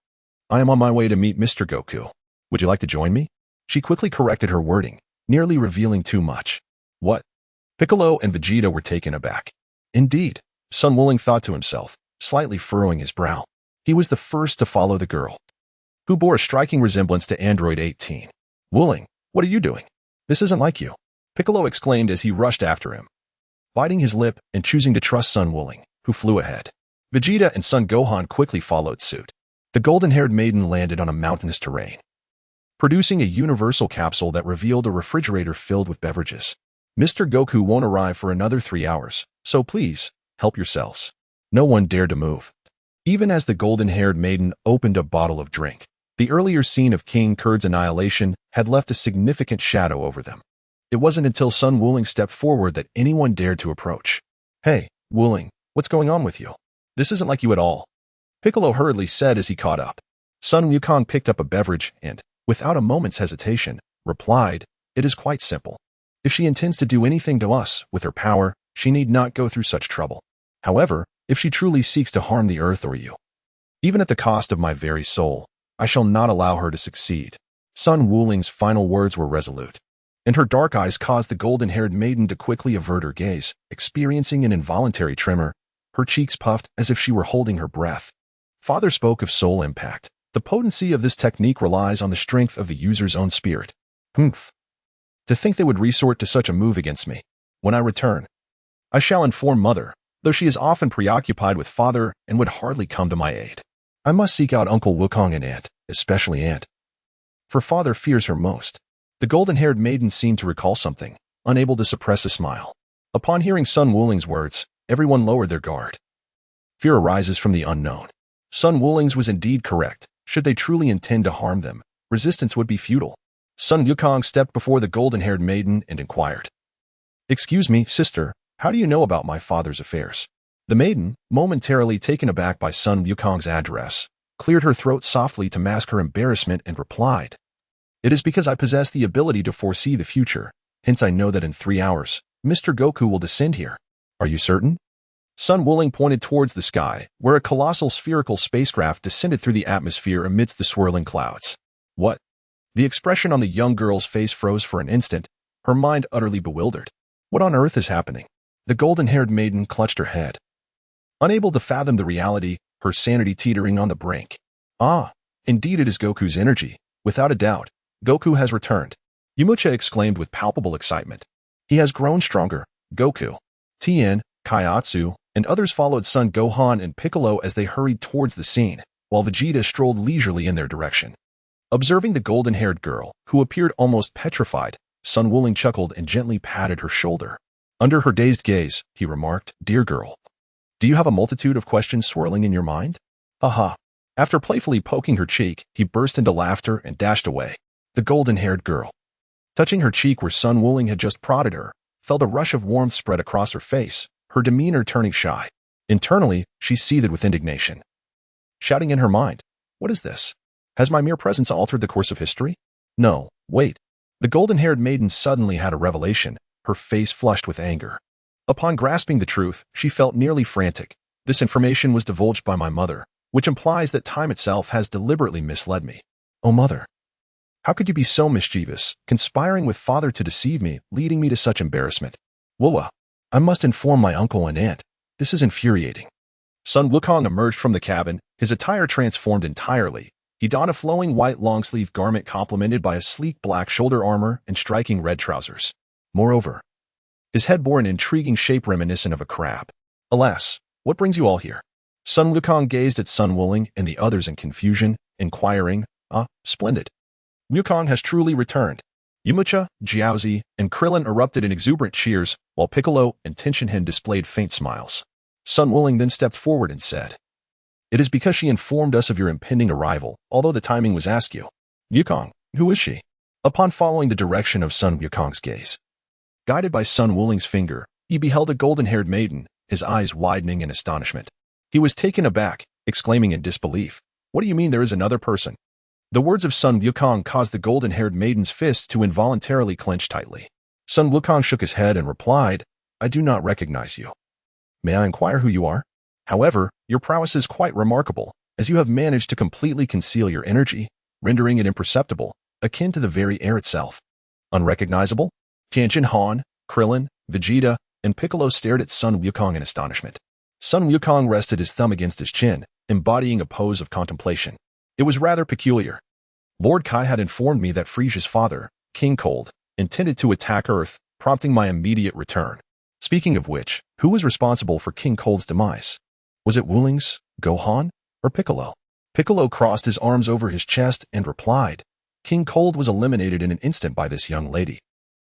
I am on my way to meet Mr. Goku. Would you like to join me? She quickly corrected her wording, nearly revealing too much. What? Piccolo and Vegeta were taken aback. Indeed, Sun Wuling thought to himself, slightly furrowing his brow. He was the first to follow the girl, who bore a striking resemblance to Android 18. Wuling, what are you doing? This isn't like you, Piccolo exclaimed as he rushed after him, biting his lip and choosing to trust Sun Wuling, who flew ahead. Vegeta and Son Gohan quickly followed suit. The golden-haired maiden landed on a mountainous terrain, producing a universal capsule that revealed a refrigerator filled with beverages. Mr. Goku won't arrive for another 3 hours, so please, help yourselves. No one dared to move. Even as the golden-haired maiden opened a bottle of drink, the earlier scene of King Kurd's annihilation had left a significant shadow over them. It wasn't until Sun Wuling stepped forward that anyone dared to approach. Hey, Wuling, what's going on with you? This isn't like you at all, Piccolo hurriedly said as he caught up. Sun Wukong picked up a beverage and, without a moment's hesitation, replied, It is quite simple. If she intends to do anything to us with her power, she need not go through such trouble. However, if she truly seeks to harm the earth or you, even at the cost of my very soul, I shall not allow her to succeed. Sun Wuling's final words were resolute, and her dark eyes caused the golden-haired maiden to quickly avert her gaze, experiencing an involuntary tremor. Her cheeks puffed as if she were holding her breath. Father spoke of soul impact. The potency of this technique relies on the strength of the user's own spirit. Humph. To think they would resort to such a move against me. When I return, I shall inform Mother, though she is often preoccupied with Father and would hardly come to my aid. I must seek out Uncle Wukong and Aunt, especially Aunt, for Father fears her most. The golden-haired maiden seemed to recall something, unable to suppress a smile. Upon hearing Sun Wuling's words, everyone lowered their guard. Fear arises from the unknown. Sun Wuling's was indeed correct. Should they truly intend to harm them, resistance would be futile. Sun Wukong stepped before the golden-haired maiden and inquired, Excuse me, sister, how do you know about my father's affairs? The maiden, momentarily taken aback by Sun Wukong's address, cleared her throat softly to mask her embarrassment and replied, It is because I possess the ability to foresee the future, hence I know that in 3 hours, Mr. Goku will descend here. Are you certain? Sun Wuling pointed towards the sky, where a colossal spherical spacecraft descended through the atmosphere amidst the swirling clouds. What? The expression on the young girl's face froze for an instant, her mind utterly bewildered. What on earth is happening? The golden-haired maiden clutched her head, unable to fathom the reality, her sanity teetering on the brink. Ah, indeed it is Goku's energy. Without a doubt, Goku has returned. Yamcha exclaimed with palpable excitement. He has grown stronger. Goku, Tien, Kaiatsu, and others followed Son Gohan and Piccolo as they hurried towards the scene, while Vegeta strolled leisurely in their direction. Observing the golden-haired girl, who appeared almost petrified, Sun Wuling chuckled and gently patted her shoulder. Under her dazed gaze, he remarked, Dear girl, do you have a multitude of questions swirling in your mind? Aha. After playfully poking her cheek, he burst into laughter and dashed away. The golden-haired girl, touching her cheek where Sun Wuling had just prodded her, felt a rush of warmth spread across her face, her demeanor turning shy. Internally, she seethed with indignation, shouting in her mind, "What is this? Has my mere presence altered the course of history? No, wait." The golden-haired maiden suddenly had a revelation, her face flushed with anger. Upon grasping the truth, she felt nearly frantic. This information was divulged by my mother, which implies that time itself has deliberately misled me. Oh, mother. How could you be so mischievous, conspiring with father to deceive me, leading me to such embarrassment? Whoa, I must inform my uncle and aunt. This is infuriating. Sun Wukong emerged from the cabin, his attire transformed entirely. He donned a flowing white long-sleeve garment complemented by a sleek black shoulder armor and striking red trousers. Moreover, his head bore an intriguing shape reminiscent of a crab. Alas, what brings you all here? Sun Wukong gazed at Sun Wuling and the others in confusion, inquiring, splendid. Wukong has truly returned. Yamcha, Jiaozi, and Krillin erupted in exuberant cheers, while Piccolo and Tenshinhan displayed faint smiles. Sun Wuling then stepped forward and said, "It is because she informed us of your impending arrival, although the timing was askew. Wukong, who is she?" Upon following the direction of Sun Wukong's gaze, guided by Sun Wuling's finger, he beheld a golden-haired maiden, his eyes widening in astonishment. He was taken aback, exclaiming in disbelief, "What do you mean there is another person?" The words of Sun Wukong caused the golden-haired maiden's fists to involuntarily clench tightly. Sun Wukong shook his head and replied, "I do not recognize you. May I inquire who you are? However, your prowess is quite remarkable, as you have managed to completely conceal your energy, rendering it imperceptible, akin to the very air itself." Unrecognizable? Tenshinhan, Krillin, Vegeta, and Piccolo stared at Sun Wukong in astonishment. Sun Wukong rested his thumb against his chin, embodying a pose of contemplation. It was rather peculiar. Lord Kai had informed me that Frisia's father, King Cold, intended to attack Earth, prompting my immediate return. Speaking of which, who was responsible for King Cold's demise? Was it Wuling's, Gohan, or Piccolo? Piccolo crossed his arms over his chest and replied, "King Cold was eliminated in an instant by this young lady."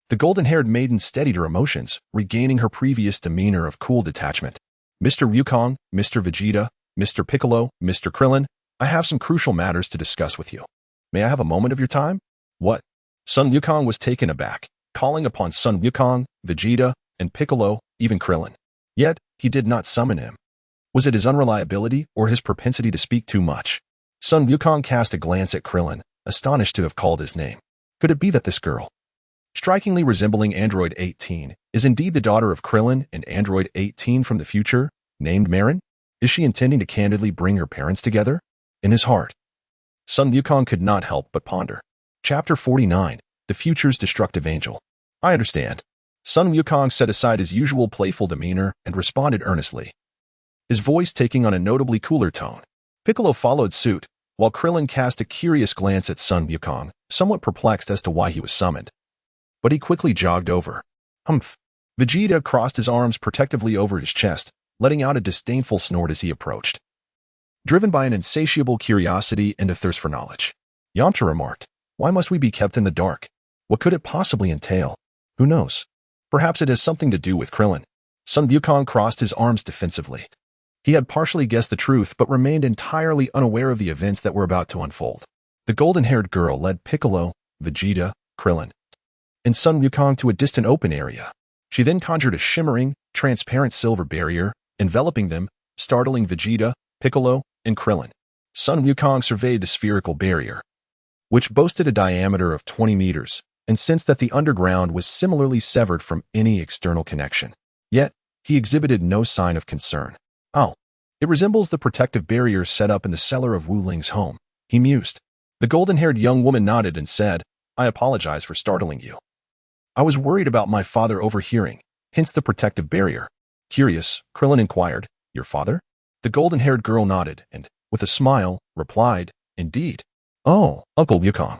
The golden-haired maiden steadied her emotions, regaining her previous demeanor of cool detachment. "Mr. Wukong, Mr. Vegeta, Mr. Piccolo, Mr. Krillin, I have some crucial matters to discuss with you. May I have a moment of your time?" "What?" Sun Wukong was taken aback, calling upon Sun Wukong, Vegeta, and Piccolo, even Krillin. Yet, he did not summon him. Was it his unreliability or his propensity to speak too much? Sun Wukong cast a glance at Krillin, astonished to have called his name. Could it be that this girl, strikingly resembling Android 18, is indeed the daughter of Krillin and Android 18 from the future, named Marin? Is she intending to candidly bring her parents together? In his heart, Sun Wukong could not help but ponder. Chapter 49, The Future's Destructive Angel. "I understand." Sun Wukong set aside his usual playful demeanor and responded earnestly, his voice taking on a notably cooler tone. Piccolo followed suit, while Krillin cast a curious glance at Sun Wukong, somewhat perplexed as to why he was summoned. But he quickly jogged over. Humph. Vegeta crossed his arms protectively over his chest, letting out a disdainful snort as he approached, driven by an insatiable curiosity and a thirst for knowledge. Yamcha remarked, "Why must we be kept in the dark? What could it possibly entail? Who knows? Perhaps it has something to do with Krillin." Sun Wukong crossed his arms defensively. He had partially guessed the truth but remained entirely unaware of the events that were about to unfold. The golden-haired girl led Piccolo, Vegeta, Krillin, and Sun Wukong to a distant open area. She then conjured a shimmering, transparent silver barrier, enveloping them, startling Vegeta, Piccolo, and Krillin. Sun Wukong surveyed the spherical barrier, which boasted a diameter of 20 meters, and sensed that the underground was similarly severed from any external connection. Yet, he exhibited no sign of concern. "Oh, it resembles the protective barrier set up in the cellar of Wu Ling's home," he mused. The golden-haired young woman nodded and said, "I apologize for startling you. I was worried about my father overhearing, hence the protective barrier." Curious, Krillin inquired, "Your father?" The golden-haired girl nodded and, with a smile, replied, "Indeed." "Oh, Uncle Wukong.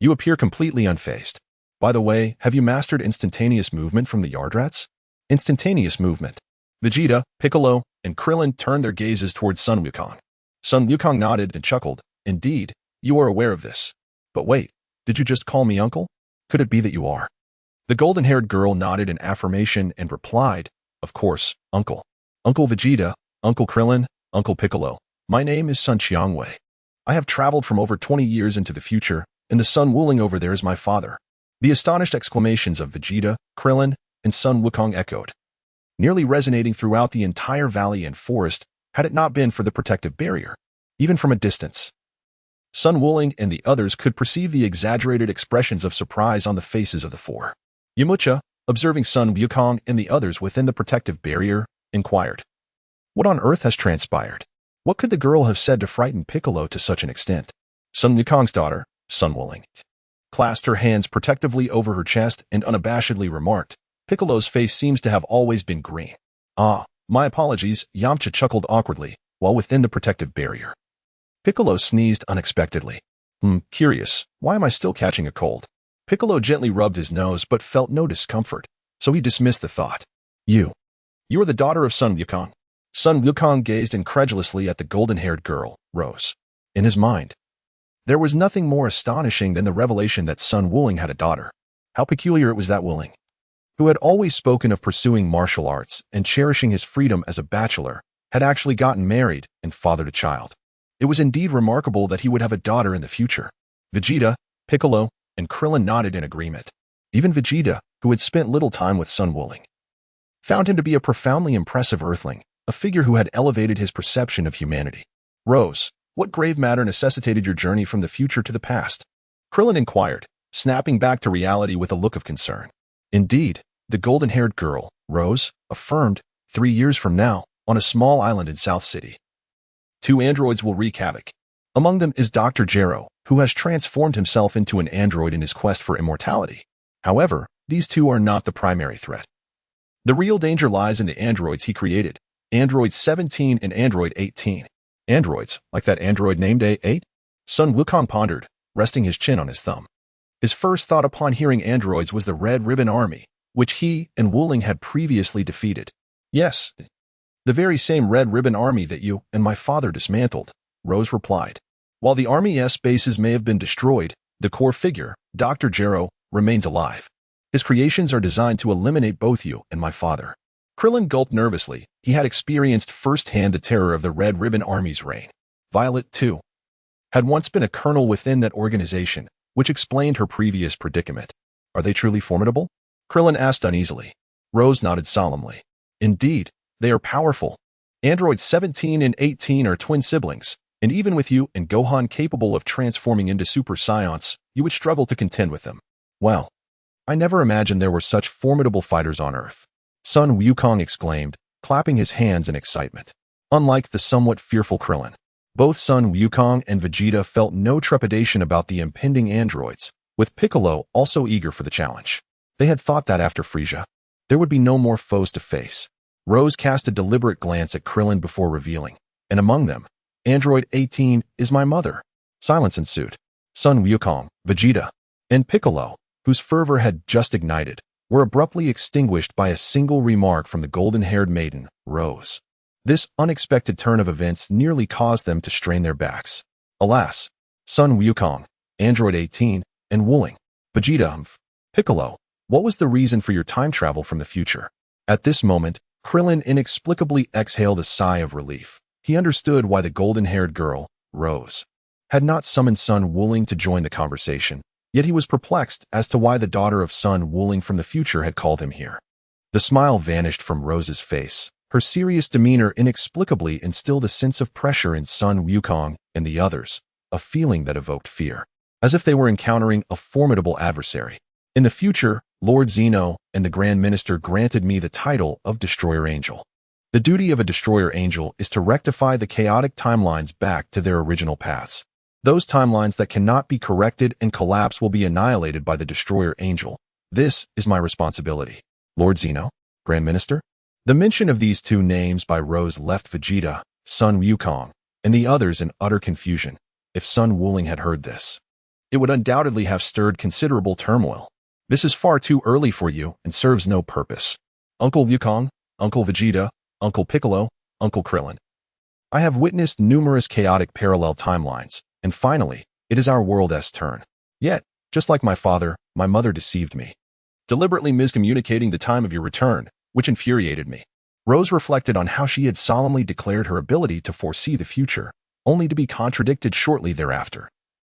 You appear completely unfazed. By the way, have you mastered instantaneous movement from the Raditz?" Instantaneous movement. Vegeta, Piccolo, and Krillin turned their gazes towards Sun Wukong. Sun Wukong nodded and chuckled, "Indeed, you are aware of this. But wait, did you just call me uncle? Could it be that you are?" The golden-haired girl nodded in affirmation and replied, "Of course, uncle. Uncle Vegeta, Uncle Krillin, Uncle Piccolo, My name is Sun Qiangwei. I have traveled from over 20 years into the future, and the Sun Wuling over there is my father." The astonished exclamations of Vegeta, Krillin, and Sun Wukong echoed, nearly resonating throughout the entire valley and forest had it not been for the protective barrier. Even from a distance, Sun Wuling and the others could perceive the exaggerated expressions of surprise on the faces of the four. Yamcha, observing Sun Wukong and the others within the protective barrier, inquired, "What on earth has transpired? What could the girl have said to frighten Piccolo to such an extent?" Sun Wukong's daughter, Sun Wuling, clasped her hands protectively over her chest and unabashedly remarked, "Piccolo's face seems to have always been green." "Ah, my apologies," Yamcha chuckled awkwardly, while within the protective barrier. Piccolo sneezed unexpectedly. Curious, why am I still catching a cold?" Piccolo gently rubbed his nose but felt no discomfort, so he dismissed the thought. You are the daughter of Sun Wukong." Sun Wukong gazed incredulously at the golden-haired girl, Rose. In his mind, there was nothing more astonishing than the revelation that Sun Wuling had a daughter. How peculiar it was that Wuling, who had always spoken of pursuing martial arts and cherishing his freedom as a bachelor, had actually gotten married and fathered a child. It was indeed remarkable that he would have a daughter in the future. Vegeta, Piccolo, and Krillin nodded in agreement. Even Vegeta, who had spent little time with Sun Wuling, found him to be a profoundly impressive earthling, a figure who had elevated his perception of humanity. "Rose, what grave matter necessitated your journey from the future to the past?" Krillin inquired, snapping back to reality with a look of concern. Indeed, the golden-haired girl, Rose, affirmed, 3 years from now, on a small island in South City, 2 androids will wreak havoc. Among them is Dr. Gero, who has transformed himself into an android in his quest for immortality. However, these 2 are not the primary threat. The real danger lies in the androids he created, Android 17 and Android 18. Androids, like that android named A8? Sun Wukong pondered, resting his chin on his thumb. His first thought upon hearing androids was the Red Ribbon Army, which he and Wuling had previously defeated. "Yes, the very same Red Ribbon Army that you and my father dismantled," Rose replied. "While the Army's bases may have been destroyed, the core figure, Dr. Gero, remains alive. His creations are designed to eliminate both you and my father." Krillin gulped nervously. He had experienced firsthand the terror of the Red Ribbon Army's reign. Violet, too, had once been a colonel within that organization, which explained her previous predicament. "Are they truly formidable?" Krillin asked uneasily. Rose nodded solemnly. "Indeed, they are powerful. Androids 17 and 18 are twin siblings, and even with you and Gohan capable of transforming into Super Saiyans, you would struggle to contend with them." "Well, I never imagined there were such formidable fighters on Earth," Sun Wukong exclaimed, clapping his hands in excitement. Unlike the somewhat fearful Krillin, both Sun Wukong and Vegeta felt no trepidation about the impending androids, with Piccolo also eager for the challenge. They had thought that after Frieza, there would be no more foes to face. Rose cast a deliberate glance at Krillin before revealing, "And among them, Android 18 is my mother." Silence ensued. Sun Wukong, Vegeta, and Piccolo, whose fervor had just ignited, were abruptly extinguished by a single remark from the golden-haired maiden, Rose. This unexpected turn of events nearly caused them to strain their backs. Alas, Sun Wukong, Android 18, and Wuling, Vegeta, Piccolo, what was the reason for your time travel from the future? At this moment, Krillin inexplicably exhaled a sigh of relief. He understood why the golden-haired girl, Rose, had not summoned Sun Wuling to join the conversation, yet he was perplexed as to why the daughter of Sun Wuling from the future had called him here. The smile vanished from Rose's face. Her serious demeanor inexplicably instilled a sense of pressure in Sun Wukong and the others, a feeling that evoked fear, as if they were encountering a formidable adversary. "In the future, Lord Zeno and the Grand Minister granted me the title of Destroyer Angel. The duty of a Destroyer Angel is to rectify the chaotic timelines back to their original paths. Those timelines that cannot be corrected and collapse will be annihilated by the Destroyer Angel. This is my responsibility." Lord Zeno? Grand Minister? The mention of these 2 names by Rose left Vegeta, Sun Wukong, and the others in utter confusion. If Sun Wuling had heard this, it would undoubtedly have stirred considerable turmoil. "This is far too early for you and serves no purpose. Uncle Wukong, Uncle Vegeta, Uncle Piccolo, Uncle Krillin. I have witnessed numerous chaotic parallel timelines, and finally, it is our world's turn. Yet, just like my father, my mother deceived me, deliberately miscommunicating the time of your return, which infuriated me." Rose reflected on how she had solemnly declared her ability to foresee the future, only to be contradicted shortly thereafter,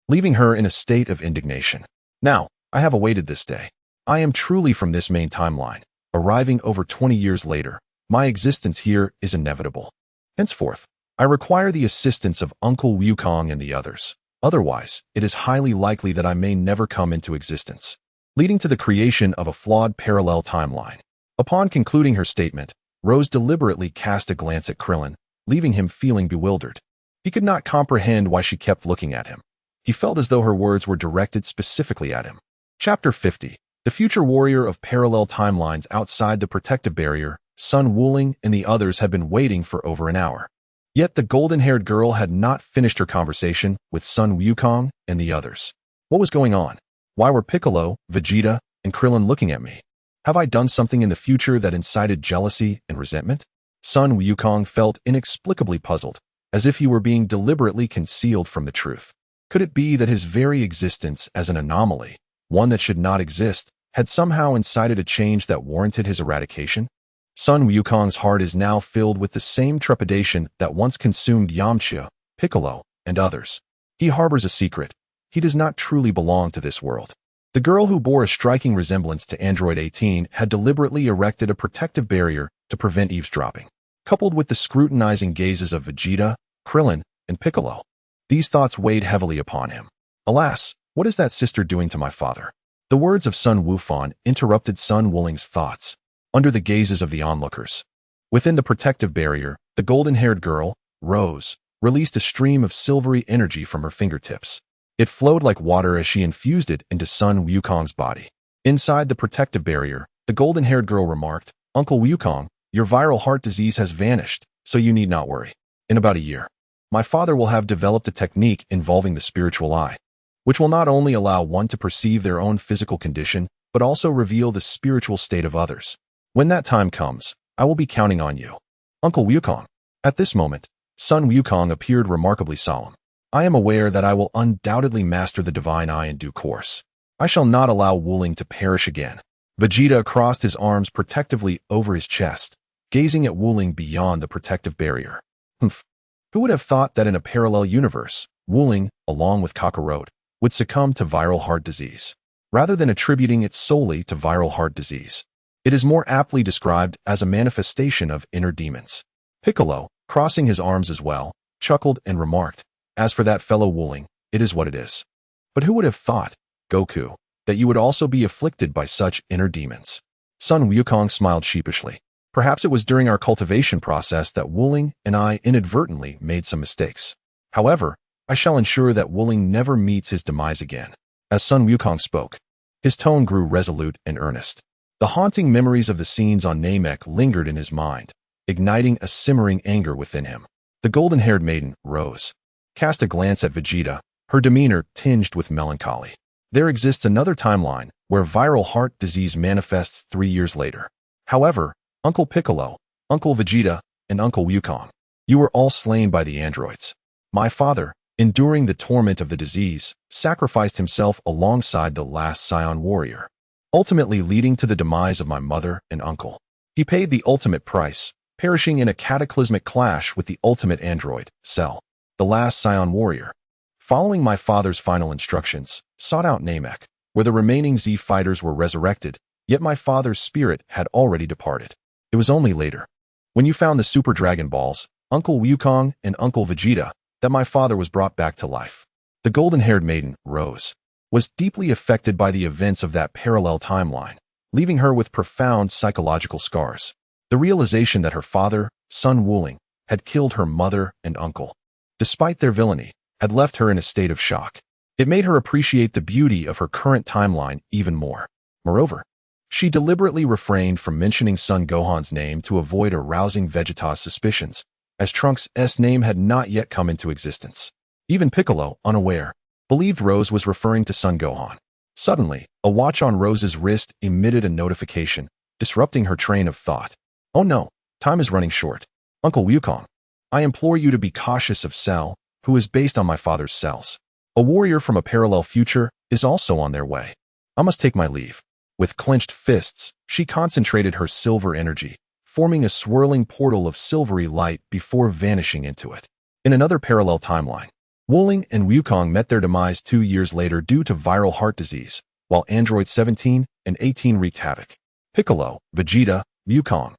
leaving her in a state of indignation. Now, I have awaited this day. I am truly from this main timeline, arriving over 20 years later. My existence here is inevitable. Henceforth, I require the assistance of Uncle Wukong and the others. Otherwise, it is highly likely that I may never come into existence, leading to the creation of a flawed parallel timeline. Upon concluding her statement, Rose deliberately cast a glance at Krillin, leaving him feeling bewildered. He could not comprehend why she kept looking at him. He felt as though her words were directed specifically at him. Chapter 50. The future warrior of parallel timelines outside the protective barrier, Sun Wuling and the others had been waiting for over an hour. Yet the golden-haired girl had not finished her conversation with Sun Wukong and the others. What was going on? Why were Piccolo, Vegeta, and Krillin looking at me? Have I done something in the future that incited jealousy and resentment? Sun Wukong felt inexplicably puzzled, as if he were being deliberately concealed from the truth. Could it be that his very existence as an anomaly, one that should not exist, had somehow incited a change that warranted his eradication? Sun Wukong's heart is now filled with the same trepidation that once consumed Yamcha, Piccolo, and others. He harbors a secret. He does not truly belong to this world. The girl who bore a striking resemblance to Android 18 had deliberately erected a protective barrier to prevent eavesdropping. Coupled with the scrutinizing gazes of Vegeta, Krillin, and Piccolo, these thoughts weighed heavily upon him. Alas, what is that sister doing to my father? The words of Sun Wufan interrupted Sun Wuling's thoughts. Under the gazes of the onlookers, within the protective barrier, the golden-haired girl, Rose, released a stream of silvery energy from her fingertips. It flowed like water as she infused it into Sun Wukong's body. Inside the protective barrier, the golden-haired girl remarked, "Uncle Wukong, your viral heart disease has vanished, so you need not worry. In about a year, my father will have developed a technique involving the spiritual eye, which will not only allow one to perceive their own physical condition, but also reveal the spiritual state of others. When that time comes, I will be counting on you, Uncle Wukong." At this moment, Sun Wukong appeared remarkably solemn. "I am aware that I will undoubtedly master the divine eye in due course. I shall not allow Wuling to perish again." Vegeta crossed his arms protectively over his chest, gazing at Wuling beyond the protective barrier. Humph. Who would have thought that in a parallel universe, Wuling, along with Kakarot, would succumb to viral heart disease, rather than attributing it solely to viral heart disease? It is more aptly described as a manifestation of inner demons. Piccolo, crossing his arms as well, chuckled and remarked, "As for that fellow Wuling, it is what it is. But who would have thought, Goku, that you would also be afflicted by such inner demons?" Sun Wukong smiled sheepishly. "Perhaps it was during our cultivation process that Wuling and I inadvertently made some mistakes. However, I shall ensure that Wuling never meets his demise again." As Sun Wukong spoke, his tone grew resolute and earnest. The haunting memories of the scenes on Namek lingered in his mind, igniting a simmering anger within him. The golden-haired maiden, Rose, cast a glance at Vegeta, her demeanor tinged with melancholy. There exists another timeline where viral heart disease manifests 3 years later. However, Uncle Piccolo, Uncle Vegeta, and Uncle Wukong, you were all slain by the androids. My father, enduring the torment of the disease, sacrificed himself alongside the last Saiyan warrior, ultimately leading to the demise of my mother and uncle. He paid the ultimate price, perishing in a cataclysmic clash with the ultimate android, Cell, the last Saiyan warrior. Following my father's final instructions, sought out Namek, where the remaining Z fighters were resurrected, yet my father's spirit had already departed. It was only later, when you found the Super Dragon Balls, Uncle Wukong and Uncle Vegeta, that my father was brought back to life. The golden-haired maiden, Rose, was deeply affected by the events of that parallel timeline, leaving her with profound psychological scars. The realization that her father, Sun Wuling, had killed her mother and uncle, despite their villainy, had left her in a state of shock. It made her appreciate the beauty of her current timeline even more. Moreover, she deliberately refrained from mentioning Son Gohan's name to avoid arousing Vegeta's suspicions, as Trunks' name had not yet come into existence. Even Piccolo, unaware, believed Rose was referring to Son Gohan. Suddenly, a watch on Rose's wrist emitted a notification, disrupting her train of thought. "Oh no, time is running short. Uncle Wukong, I implore you to be cautious of Cell, who is based on my father's cells. A warrior from a parallel future is also on their way. I must take my leave." With clenched fists, she concentrated her silver energy, forming a swirling portal of silvery light before vanishing into it. In another parallel timeline, Wooling and Wukong met their demise 2 years later due to viral heart disease, while androids 17 and 18 wreaked havoc. Piccolo, Vegeta, Wukong,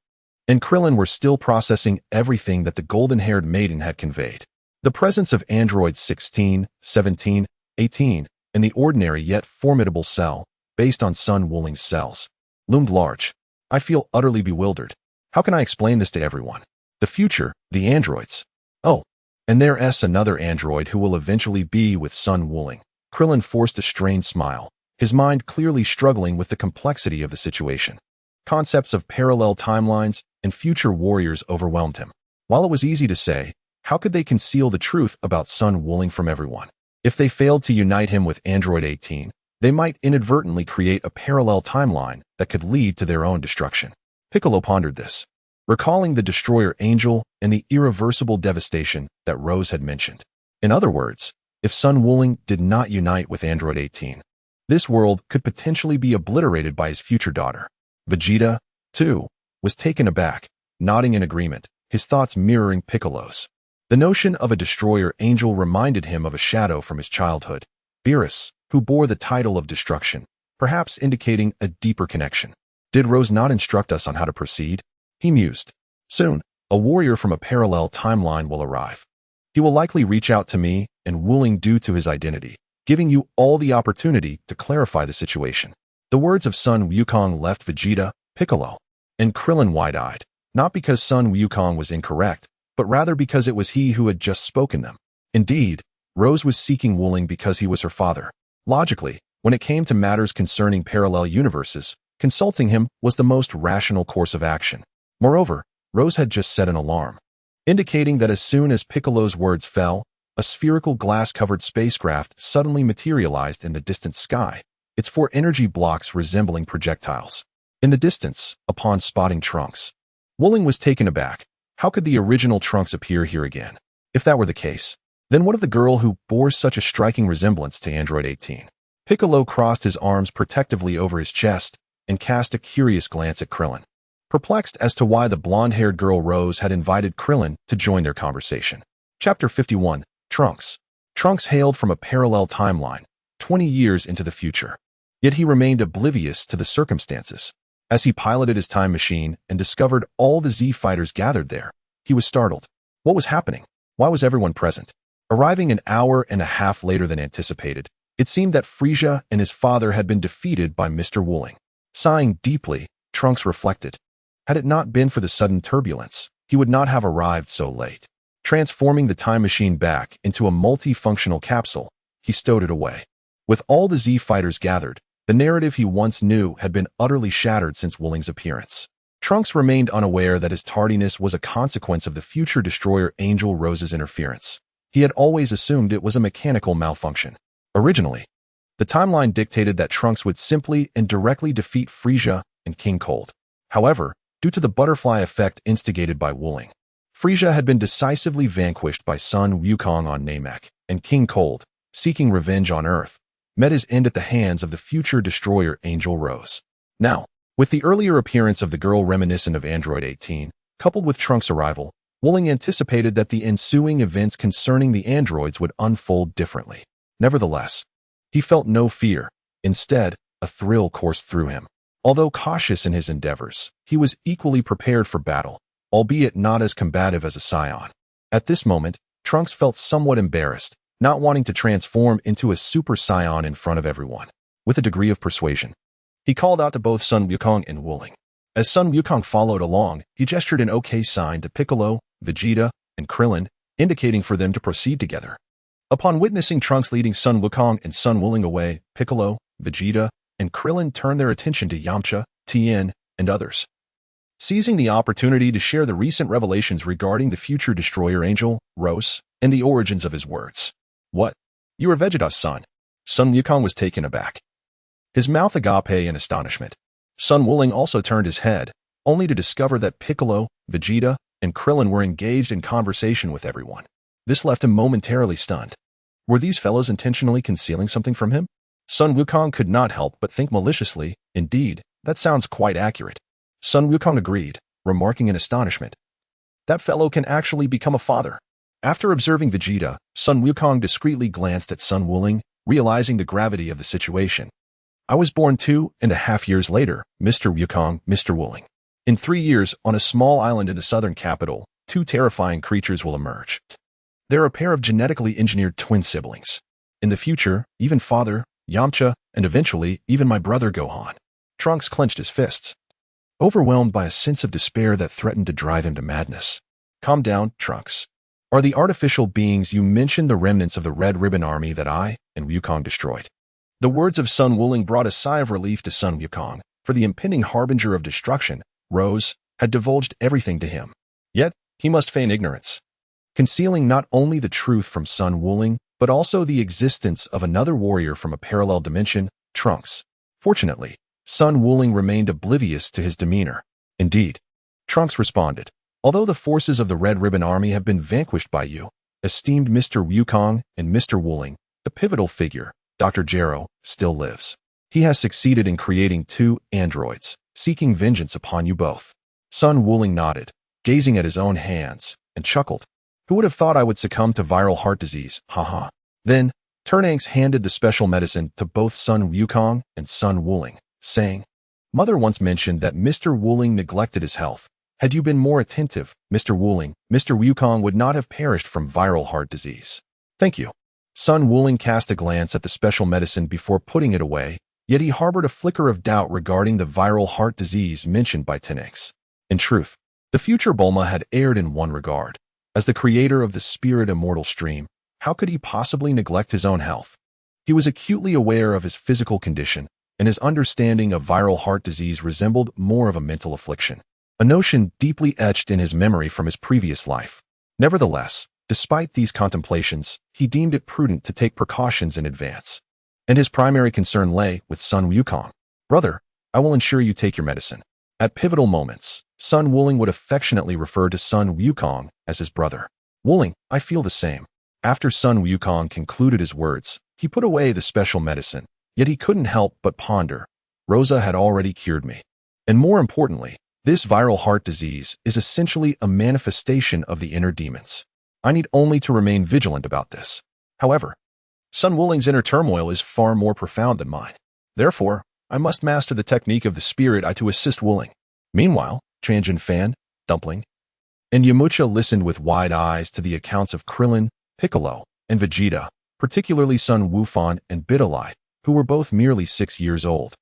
and Krillin were still processing everything that the golden-haired maiden had conveyed. The presence of androids 16, 17, 18, and the ordinary yet formidable cell, based on Sun Wooling's cells, loomed large. I feel utterly bewildered. How can I explain this to everyone? The future, the androids. Oh, and there's another android who will eventually be with Sun Wooling. Krillin forced a strained smile, his mind clearly struggling with the complexity of the situation. Concepts of parallel timelines and future warriors overwhelmed him. While it was easy to say, how could they conceal the truth about Sun Wooling from everyone? If they failed to unite him with Android 18, they might inadvertently create a parallel timeline that could lead to their own destruction. Piccolo pondered this, recalling the Destroyer Angel and the irreversible devastation that Rose had mentioned. In other words, if Sun Wooling did not unite with Android 18, this world could potentially be obliterated by his future daughter. Vegeta, too, was taken aback, nodding in agreement, his thoughts mirroring Piccolo's. The notion of a Destroyer Angel reminded him of a shadow from his childhood, Beerus, who bore the title of Destruction, perhaps indicating a deeper connection. Did Rose not instruct us on how to proceed? He mused. Soon, a warrior from a parallel timeline will arrive. He will likely reach out to me and Wooling due to his identity, giving you all the opportunity to clarify the situation. The words of Sun Wukong left Vegeta, Piccolo, and Krillin wide-eyed, not because Sun Wukong was incorrect, but rather because it was he who had just spoken them. Indeed, Rose was seeking Wooling because he was her father. Logically, when it came to matters concerning parallel universes, consulting him was the most rational course of action. Moreover, Rose had just set an alarm, indicating that as soon as Piccolo's words fell, a spherical glass-covered spacecraft suddenly materialized in the distant sky, its 4 energy blocks resembling projectiles. In the distance, upon spotting Trunks, Wooling was taken aback. How could the original Trunks appear here again? If that were the case, then what of the girl who bore such a striking resemblance to Android 18? Piccolo crossed his arms protectively over his chest and cast a curious glance at Krillin, perplexed as to why the blonde-haired girl Rose had invited Krillin to join their conversation. Chapter 51, Trunks. Trunks hailed from a parallel timeline, 20 years into the future. Yet he remained oblivious to the circumstances. As he piloted his time machine and discovered all the Z-fighters gathered there, he was startled. What was happening? Why was everyone present? Arriving an hour and a half later than anticipated, it seemed that Frieza and his father had been defeated by Mr. Wooling. Sighing deeply, Trunks reflected. Had it not been for the sudden turbulence, he would not have arrived so late. Transforming the time machine back into a multifunctional capsule, he stowed it away. With all the Z-fighters gathered, the narrative he once knew had been utterly shattered since Wooling's appearance. Trunks remained unaware that his tardiness was a consequence of the future Destroyer Angel Rose's interference. He had always assumed it was a mechanical malfunction. Originally, the timeline dictated that Trunks would simply and directly defeat Frieza and King Cold. However, due to the butterfly effect instigated by Wooling, Frieza had been decisively vanquished by Sun Wukong on Namek, and King Cold, seeking revenge on Earth, met his end at the hands of the future Destroyer Angel Rose. Now, with the earlier appearance of the girl reminiscent of Android 18, coupled with Trunks' arrival, Wooling anticipated that the ensuing events concerning the androids would unfold differently. Nevertheless, he felt no fear. Instead, a thrill coursed through him. Although cautious in his endeavors, he was equally prepared for battle, albeit not as combative as a Saiyan. At this moment, Trunks felt somewhat embarrassed, not wanting to transform into a Super Saiyan in front of everyone. With a degree of persuasion, he called out to both Sun Wukong and Wooling. As Sun Wukong followed along, he gestured an OK sign to Piccolo, Vegeta, and Krillin, indicating for them to proceed together. Upon witnessing Trunks leading Sun Wukong and Sun Wooling away, Piccolo, Vegeta, and Krillin turned their attention to Yamcha, Tien, and others. Seizing the opportunity to share the recent revelations regarding the future Destroyer Angel, Rose, and the origins of his words. What? You are Vegeta's son? Sun Wukong was taken aback, his mouth agape in astonishment. Sun Wooling also turned his head, only to discover that Piccolo, Vegeta, and Krillin were engaged in conversation with everyone. This left him momentarily stunned. Were these fellows intentionally concealing something from him? Sun Wukong could not help but think maliciously. Indeed, that sounds quite accurate. Sun Wukong agreed, remarking in astonishment. That fellow can actually become a father. After observing Vegeta, Sun Wukong discreetly glanced at Sun Wuling, realizing the gravity of the situation. I was born 2.5 years later, Mr. Wukong, Mr. Wuling. In 3 years, on a small island in the southern capital, 2 terrifying creatures will emerge. They're a pair of genetically engineered twin siblings. In the future, even father, Yamcha, and eventually, even my brother Gohan. Trunks clenched his fists, overwhelmed by a sense of despair that threatened to drive him to madness. Calm down, Trunks. Are the artificial beings you mentioned the remnants of the Red Ribbon Army that I and Wukong destroyed? The words of Sun Wuling brought a sigh of relief to Sun Wukong, for the impending harbinger of destruction, Rose, had divulged everything to him. Yet, he must feign ignorance, concealing not only the truth from Sun Wuling, but also the existence of another warrior from a parallel dimension, Trunks. Fortunately, Sun Wuling remained oblivious to his demeanor. Indeed, Trunks responded, although the forces of the Red Ribbon Army have been vanquished by you, esteemed Mr. Wukong and Mr. Wuling, the pivotal figure, Dr. Gero, still lives. He has succeeded in creating 2 androids, seeking vengeance upon you both. Sun Wuling nodded, gazing at his own hands, and chuckled. Who would have thought I would succumb to viral heart disease, haha. Then, Turnanks handed the special medicine to both Sun Wukong and Sun Wuling, saying, Mother once mentioned that Mr. Wuling neglected his health. Had you been more attentive, Mr. Wuling, Mr. Wukong would not have perished from viral heart disease. Thank you. Sun Wuling cast a glance at the special medicine before putting it away, yet he harbored a flicker of doubt regarding the viral heart disease mentioned by Turnanks. In truth, the future Bulma had erred in one regard. As the creator of the Spirit Immortal Stream, how could he possibly neglect his own health? He was acutely aware of his physical condition, and his understanding of viral heart disease resembled more of a mental affliction, a notion deeply etched in his memory from his previous life. Nevertheless, despite these contemplations, he deemed it prudent to take precautions in advance. And his primary concern lay with Sun Wukong. Brother, I will ensure you take your medicine. At pivotal moments, Sun Wuling would affectionately refer to Sun Wukong as his brother. Wuling, I feel the same. After Sun Wukong concluded his words, he put away the special medicine, yet he couldn't help but ponder. Rosa had already cured me. And more importantly, this viral heart disease is essentially a manifestation of the inner demons. I need only to remain vigilant about this. However, Sun Wuling's inner turmoil is far more profound than mine. Therefore, I must master the technique of the spirit eye to assist Wuling. Meanwhile, Tianjin Fan, Dumpling, and Yamcha listened with wide eyes to the accounts of Krillin, Piccolo, and Vegeta, particularly Sun Wufan and Bidalai, who were both merely 6 years old.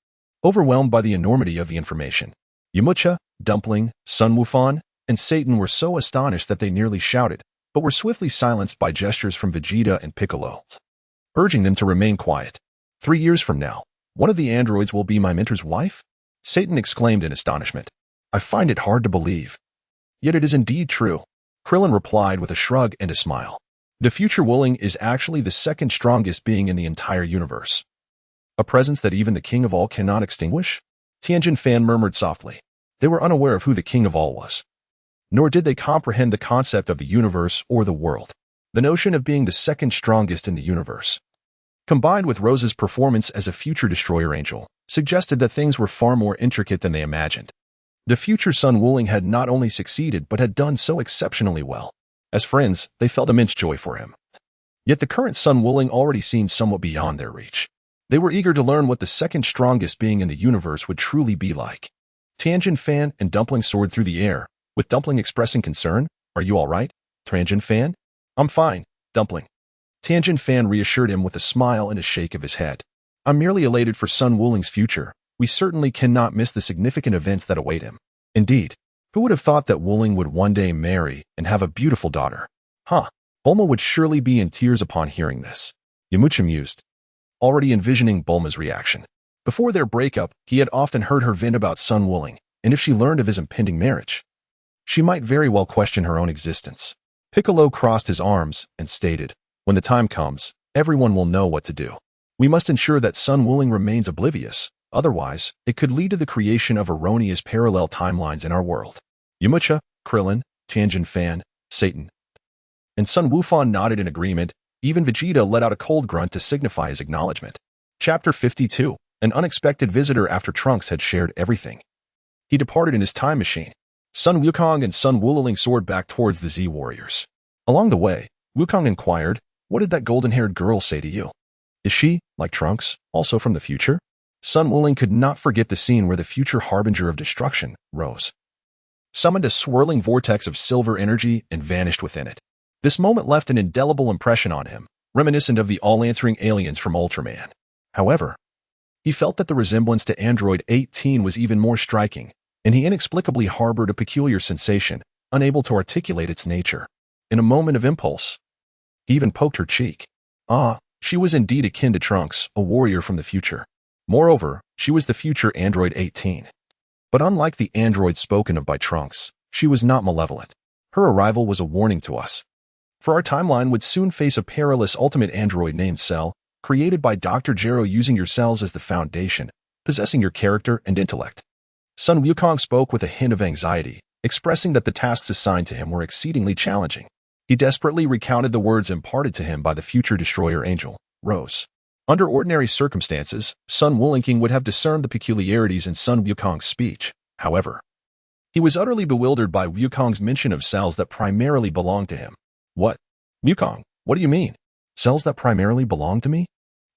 Overwhelmed by the enormity of the information, Yamcha, Dumpling, Sun Wufan, and Satan were so astonished that they nearly shouted, but were swiftly silenced by gestures from Vegeta and Piccolo, urging them to remain quiet. 3 years from now, one of the androids will be my mentor's wife? Satan exclaimed in astonishment. I find it hard to believe. Yet it is indeed true. Krillin replied with a shrug and a smile. The future Wuling is actually the second strongest being in the entire universe. A presence that even the King of All cannot extinguish? Tianjin Fan murmured softly. They were unaware of who the King of All was. Nor did they comprehend the concept of the universe or the world. The notion of being the second strongest in the universe, combined with Rose's performance as a future destroyer angel, suggested that things were far more intricate than they imagined. The future Sun Wuling had not only succeeded but had done so exceptionally well. As friends, they felt immense joy for him. Yet the current Sun Wuling already seemed somewhat beyond their reach. They were eager to learn what the second strongest being in the universe would truly be like. Tianjin Fan and Dumpling soared through the air, with Dumpling expressing concern. Are you all right, Tianjin Fan? I'm fine, Dumpling. Tianjin Fan reassured him with a smile and a shake of his head. I'm merely elated for Sun Wuling's future. We certainly cannot miss the significant events that await him. Indeed, who would have thought that Wuling would one day marry and have a beautiful daughter? Bulma would surely be in tears upon hearing this. Yamcha mused, already envisioning Bulma's reaction. Before their breakup, he had often heard her vent about Sun Wuling, and if she learned of his impending marriage, she might very well question her own existence. Piccolo crossed his arms and stated, when the time comes, everyone will know what to do. We must ensure that Sun Wuling remains oblivious. Otherwise, it could lead to the creation of erroneous parallel timelines in our world. Yamcha, Krillin, Tianjin Fan, Satan, and Sun Wufan nodded in agreement. Even Vegeta let out a cold grunt to signify his acknowledgement. Chapter 52. An unexpected visitor after Trunks had shared everything. He departed in his time machine. Sun Wukong and Sun Wuling soared back towards the Z Warriors. Along the way, Wukong inquired, "What did that golden-haired girl say to you? Is she, like Trunks, also from the future?" Sun Wuling could not forget the scene where the future harbinger of destruction, Rose, summoned a swirling vortex of silver energy and vanished within it. This moment left an indelible impression on him, reminiscent of the all-answering aliens from Ultraman. However, he felt that the resemblance to Android 18 was even more striking, and he inexplicably harbored a peculiar sensation, unable to articulate its nature. In a moment of impulse, he even poked her cheek. Ah, she was indeed akin to Trunks, a warrior from the future. Moreover, she was the future Android 18. But unlike the android spoken of by Trunks, she was not malevolent. Her arrival was a warning to us. For our timeline would soon face a perilous ultimate android named Cell, created by Dr. Gero using your cells as the foundation, possessing your character and intellect. Sun Wukong spoke with a hint of anxiety, expressing that the tasks assigned to him were exceedingly challenging. He desperately recounted the words imparted to him by the future destroyer angel, Rose. Under ordinary circumstances, Sun Wuling would have discerned the peculiarities in Sun Wukong's speech. However, he was utterly bewildered by Wukong's mention of cells that primarily belonged to him. What? Wukong, what do you mean? Cells that primarily belong to me?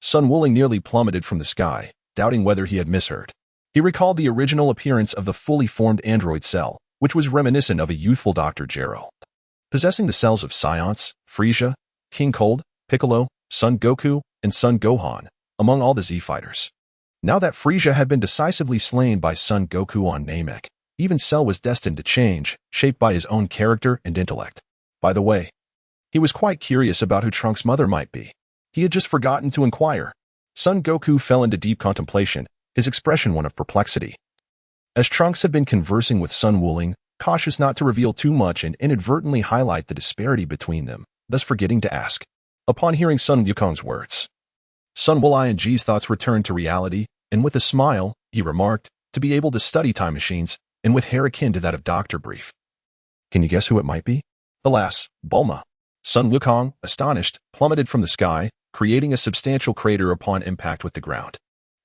Sun Wuling nearly plummeted from the sky, doubting whether he had misheard. He recalled the original appearance of the fully formed android cell, which was reminiscent of a youthful Dr. Gero, possessing the cells of Saiyans, Frieza, King Cold, Piccolo, Son Goku, and Son Gohan, among all the Z-fighters. Now that Frieza had been decisively slain by Son Goku on Namek, even Cell was destined to change, shaped by his own character and intellect. By the way, he was quite curious about who Trunks' mother might be. He had just forgotten to inquire. Son Goku fell into deep contemplation, his expression one of perplexity. As Trunks had been conversing with Sun Wuling, cautious not to reveal too much and inadvertently highlight the disparity between them, thus forgetting to ask. Upon hearing Sun Wukong's words, Sun Wuling's thoughts returned to reality, and with a smile, he remarked, to be able to study time machines, and with hair akin to that of Dr. Brief. Can you guess who it might be? Alas, Bulma. Sun Wukong, astonished, plummeted from the sky, creating a substantial crater upon impact with the ground.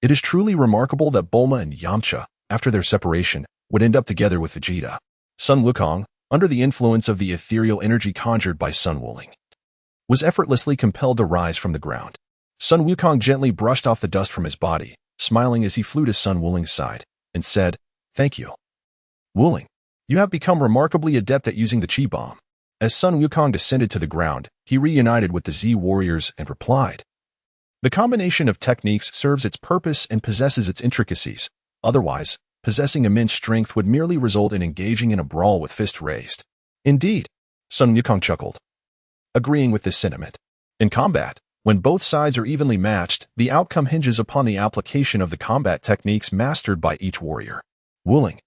It is truly remarkable that Bulma and Yamcha, after their separation, would end up together with Vegeta. Sun Wukong, under the influence of the ethereal energy conjured by Sun Wuling, was effortlessly compelled to rise from the ground. Sun Wukong gently brushed off the dust from his body, smiling as he flew to Sun Wuling's side, and said, "Thank you. Wuling, you have become remarkably adept at using the Chi Bomb." As Sun Wukong descended to the ground, he reunited with the Z warriors and replied, "The combination of techniques serves its purpose and possesses its intricacies. Otherwise, possessing immense strength would merely result in engaging in a brawl with fists raised." Indeed, Sun Wukong chuckled, agreeing with this sentiment. In combat, when both sides are evenly matched, the outcome hinges upon the application of the combat techniques mastered by each warrior. Wuling,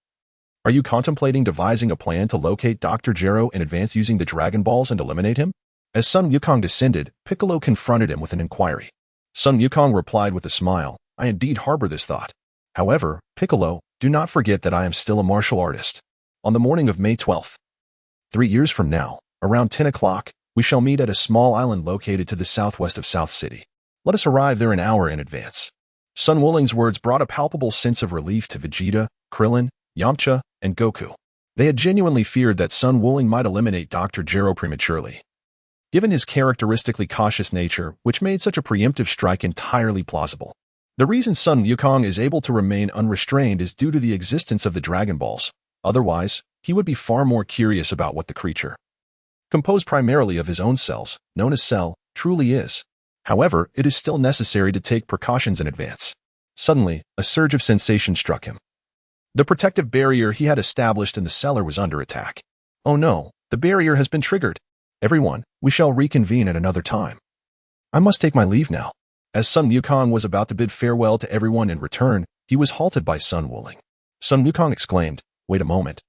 are you contemplating devising a plan to locate Dr. Gero in advance using the Dragon Balls and eliminate him? As Sun Wukong descended, Piccolo confronted him with an inquiry. Sun Wukong replied with a smile, "I indeed harbor this thought. However, Piccolo, do not forget that I am still a martial artist. On the morning of May 12th, 3 years from now, around 10 o'clock, we shall meet at a small island located to the southwest of South City. Let us arrive there an hour in advance." Sun Wuling's words brought a palpable sense of relief to Vegeta, Krillin, Yamcha, and Goku. They had genuinely feared that Sun Wuling might eliminate Dr. Gero prematurely. Given his characteristically cautious nature, which made such a preemptive strike entirely plausible. The reason Sun Wukong is able to remain unrestrained is due to the existence of the Dragon Balls. Otherwise, he would be far more curious about what the creature, composed primarily of his own cells, known as Cell, truly is. However, it is still necessary to take precautions in advance. Suddenly, a surge of sensation struck him. The protective barrier he had established in the cellar was under attack. Oh no, the barrier has been triggered. Everyone, we shall reconvene at another time. I must take my leave now. As Sun Wukong was about to bid farewell to everyone in return, he was halted by Sun Wuling. Sun Wukong exclaimed, "Wait a moment.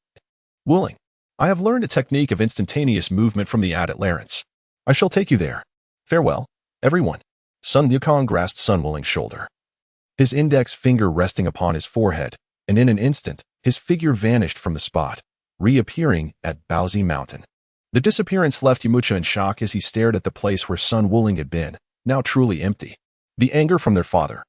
Wuling, I have learned a technique of instantaneous movement from the Adat Larence. I shall take you there. Farewell, everyone." Sun Wukong grasped Sun Wuling's shoulder, his index finger resting upon his forehead, and in an instant, his figure vanished from the spot, reappearing at Baozi Mountain. The disappearance left Yamcha in shock as he stared at the place where Sun Wuling had been, now truly empty. The anger from their father,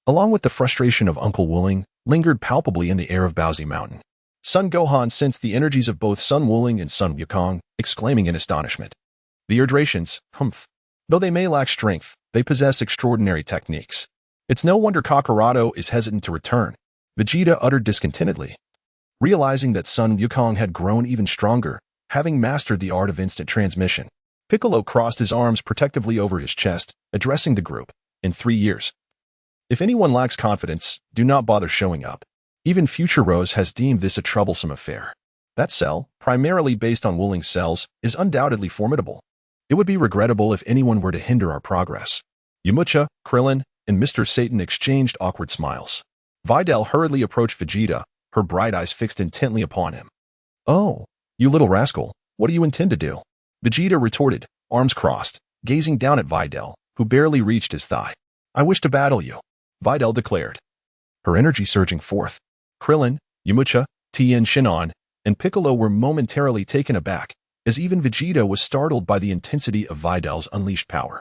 along with the frustration of Uncle Wuling, lingered palpably in the air of Baozi Mountain. Son Gohan sensed the energies of both Sun Wuling and Sun Wukong, exclaiming in astonishment, The Urdratians, humph. Though they may lack strength, they possess extraordinary techniques. It's no wonder Kakarado is hesitant to return, Vegeta uttered discontentedly. Realizing that Sun Wukong had grown even stronger, having mastered the art of instant transmission, Piccolo crossed his arms protectively over his chest, addressing the group. In 3 years. If anyone lacks confidence, do not bother showing up. Even Future Rose has deemed this a troublesome affair. That cell, primarily based on Wooling's cells, is undoubtedly formidable. It would be regrettable if anyone were to hinder our progress. Yamcha, Krillin, and Mr. Satan exchanged awkward smiles. Videl hurriedly approached Vegeta, her bright eyes fixed intently upon him. Oh, you little rascal, what do you intend to do? Vegeta retorted, arms crossed, gazing down at Videl, who barely reached his thigh. I wish to battle you, Videl declared, her energy surging forth. Krillin, Yamcha, Tien Shinhan, and Piccolo were momentarily taken aback, as even Vegeta was startled by the intensity of Videl's unleashed power.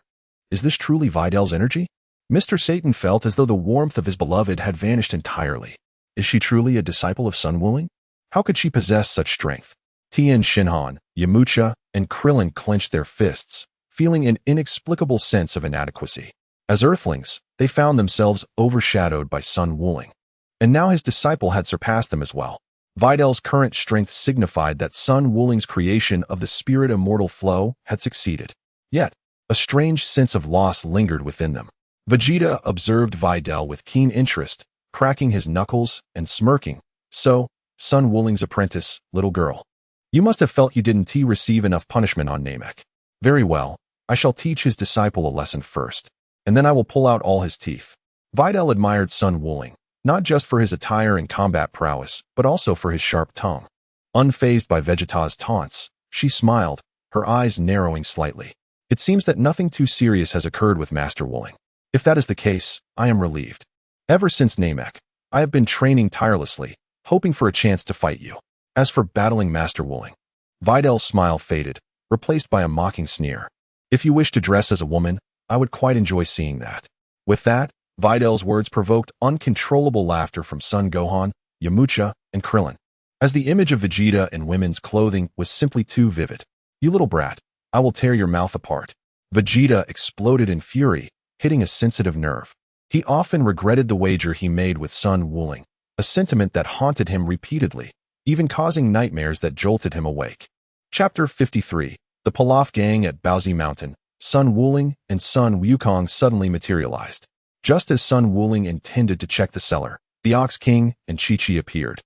Is this truly Videl's energy? Mr. Satan felt as though the warmth of his beloved had vanished entirely. Is she truly a disciple of Sun Wooling? How could she possess such strength? Tien Shinhan, Yamcha, and Krillin clenched their fists, feeling an inexplicable sense of inadequacy. As Earthlings, they found themselves overshadowed by Sun Wooling. And now his disciple had surpassed them as well. Videl's current strength signified that Sun Wooling's creation of the spirit immortal flow had succeeded. Yet, a strange sense of loss lingered within them. Vegeta observed Videl with keen interest, cracking his knuckles and smirking. So, Sun Wooling's apprentice, little girl. You must have felt you didn't receive enough punishment on Namek. Very well, I shall teach his disciple a lesson first, and then I will pull out all his teeth. Videl admired Sun Wooling, not just for his attire and combat prowess, but also for his sharp tongue. Unfazed by Vegeta's taunts, she smiled, her eyes narrowing slightly. It seems that nothing too serious has occurred with Master Wooling. If that is the case, I am relieved. Ever since Namek, I have been training tirelessly, hoping for a chance to fight you. As for battling Master Wooling, Videl's smile faded, replaced by a mocking sneer. If you wish to dress as a woman, I would quite enjoy seeing that. With that, Videl's words provoked uncontrollable laughter from Son Gohan, Yamcha, and Krillin, as the image of Vegeta in women's clothing was simply too vivid. You little brat, I will tear your mouth apart. Vegeta exploded in fury, hitting a sensitive nerve. He often regretted the wager he made with Sun Wooling, a sentiment that haunted him repeatedly, even causing nightmares that jolted him awake. Chapter 53. The Pilaf Gang at Bowsy Mountain. Sun Wooling and Sun Wukong suddenly materialized. Just as Sun Wooling intended to check the cellar, the Ox King and Chi-Chi appeared,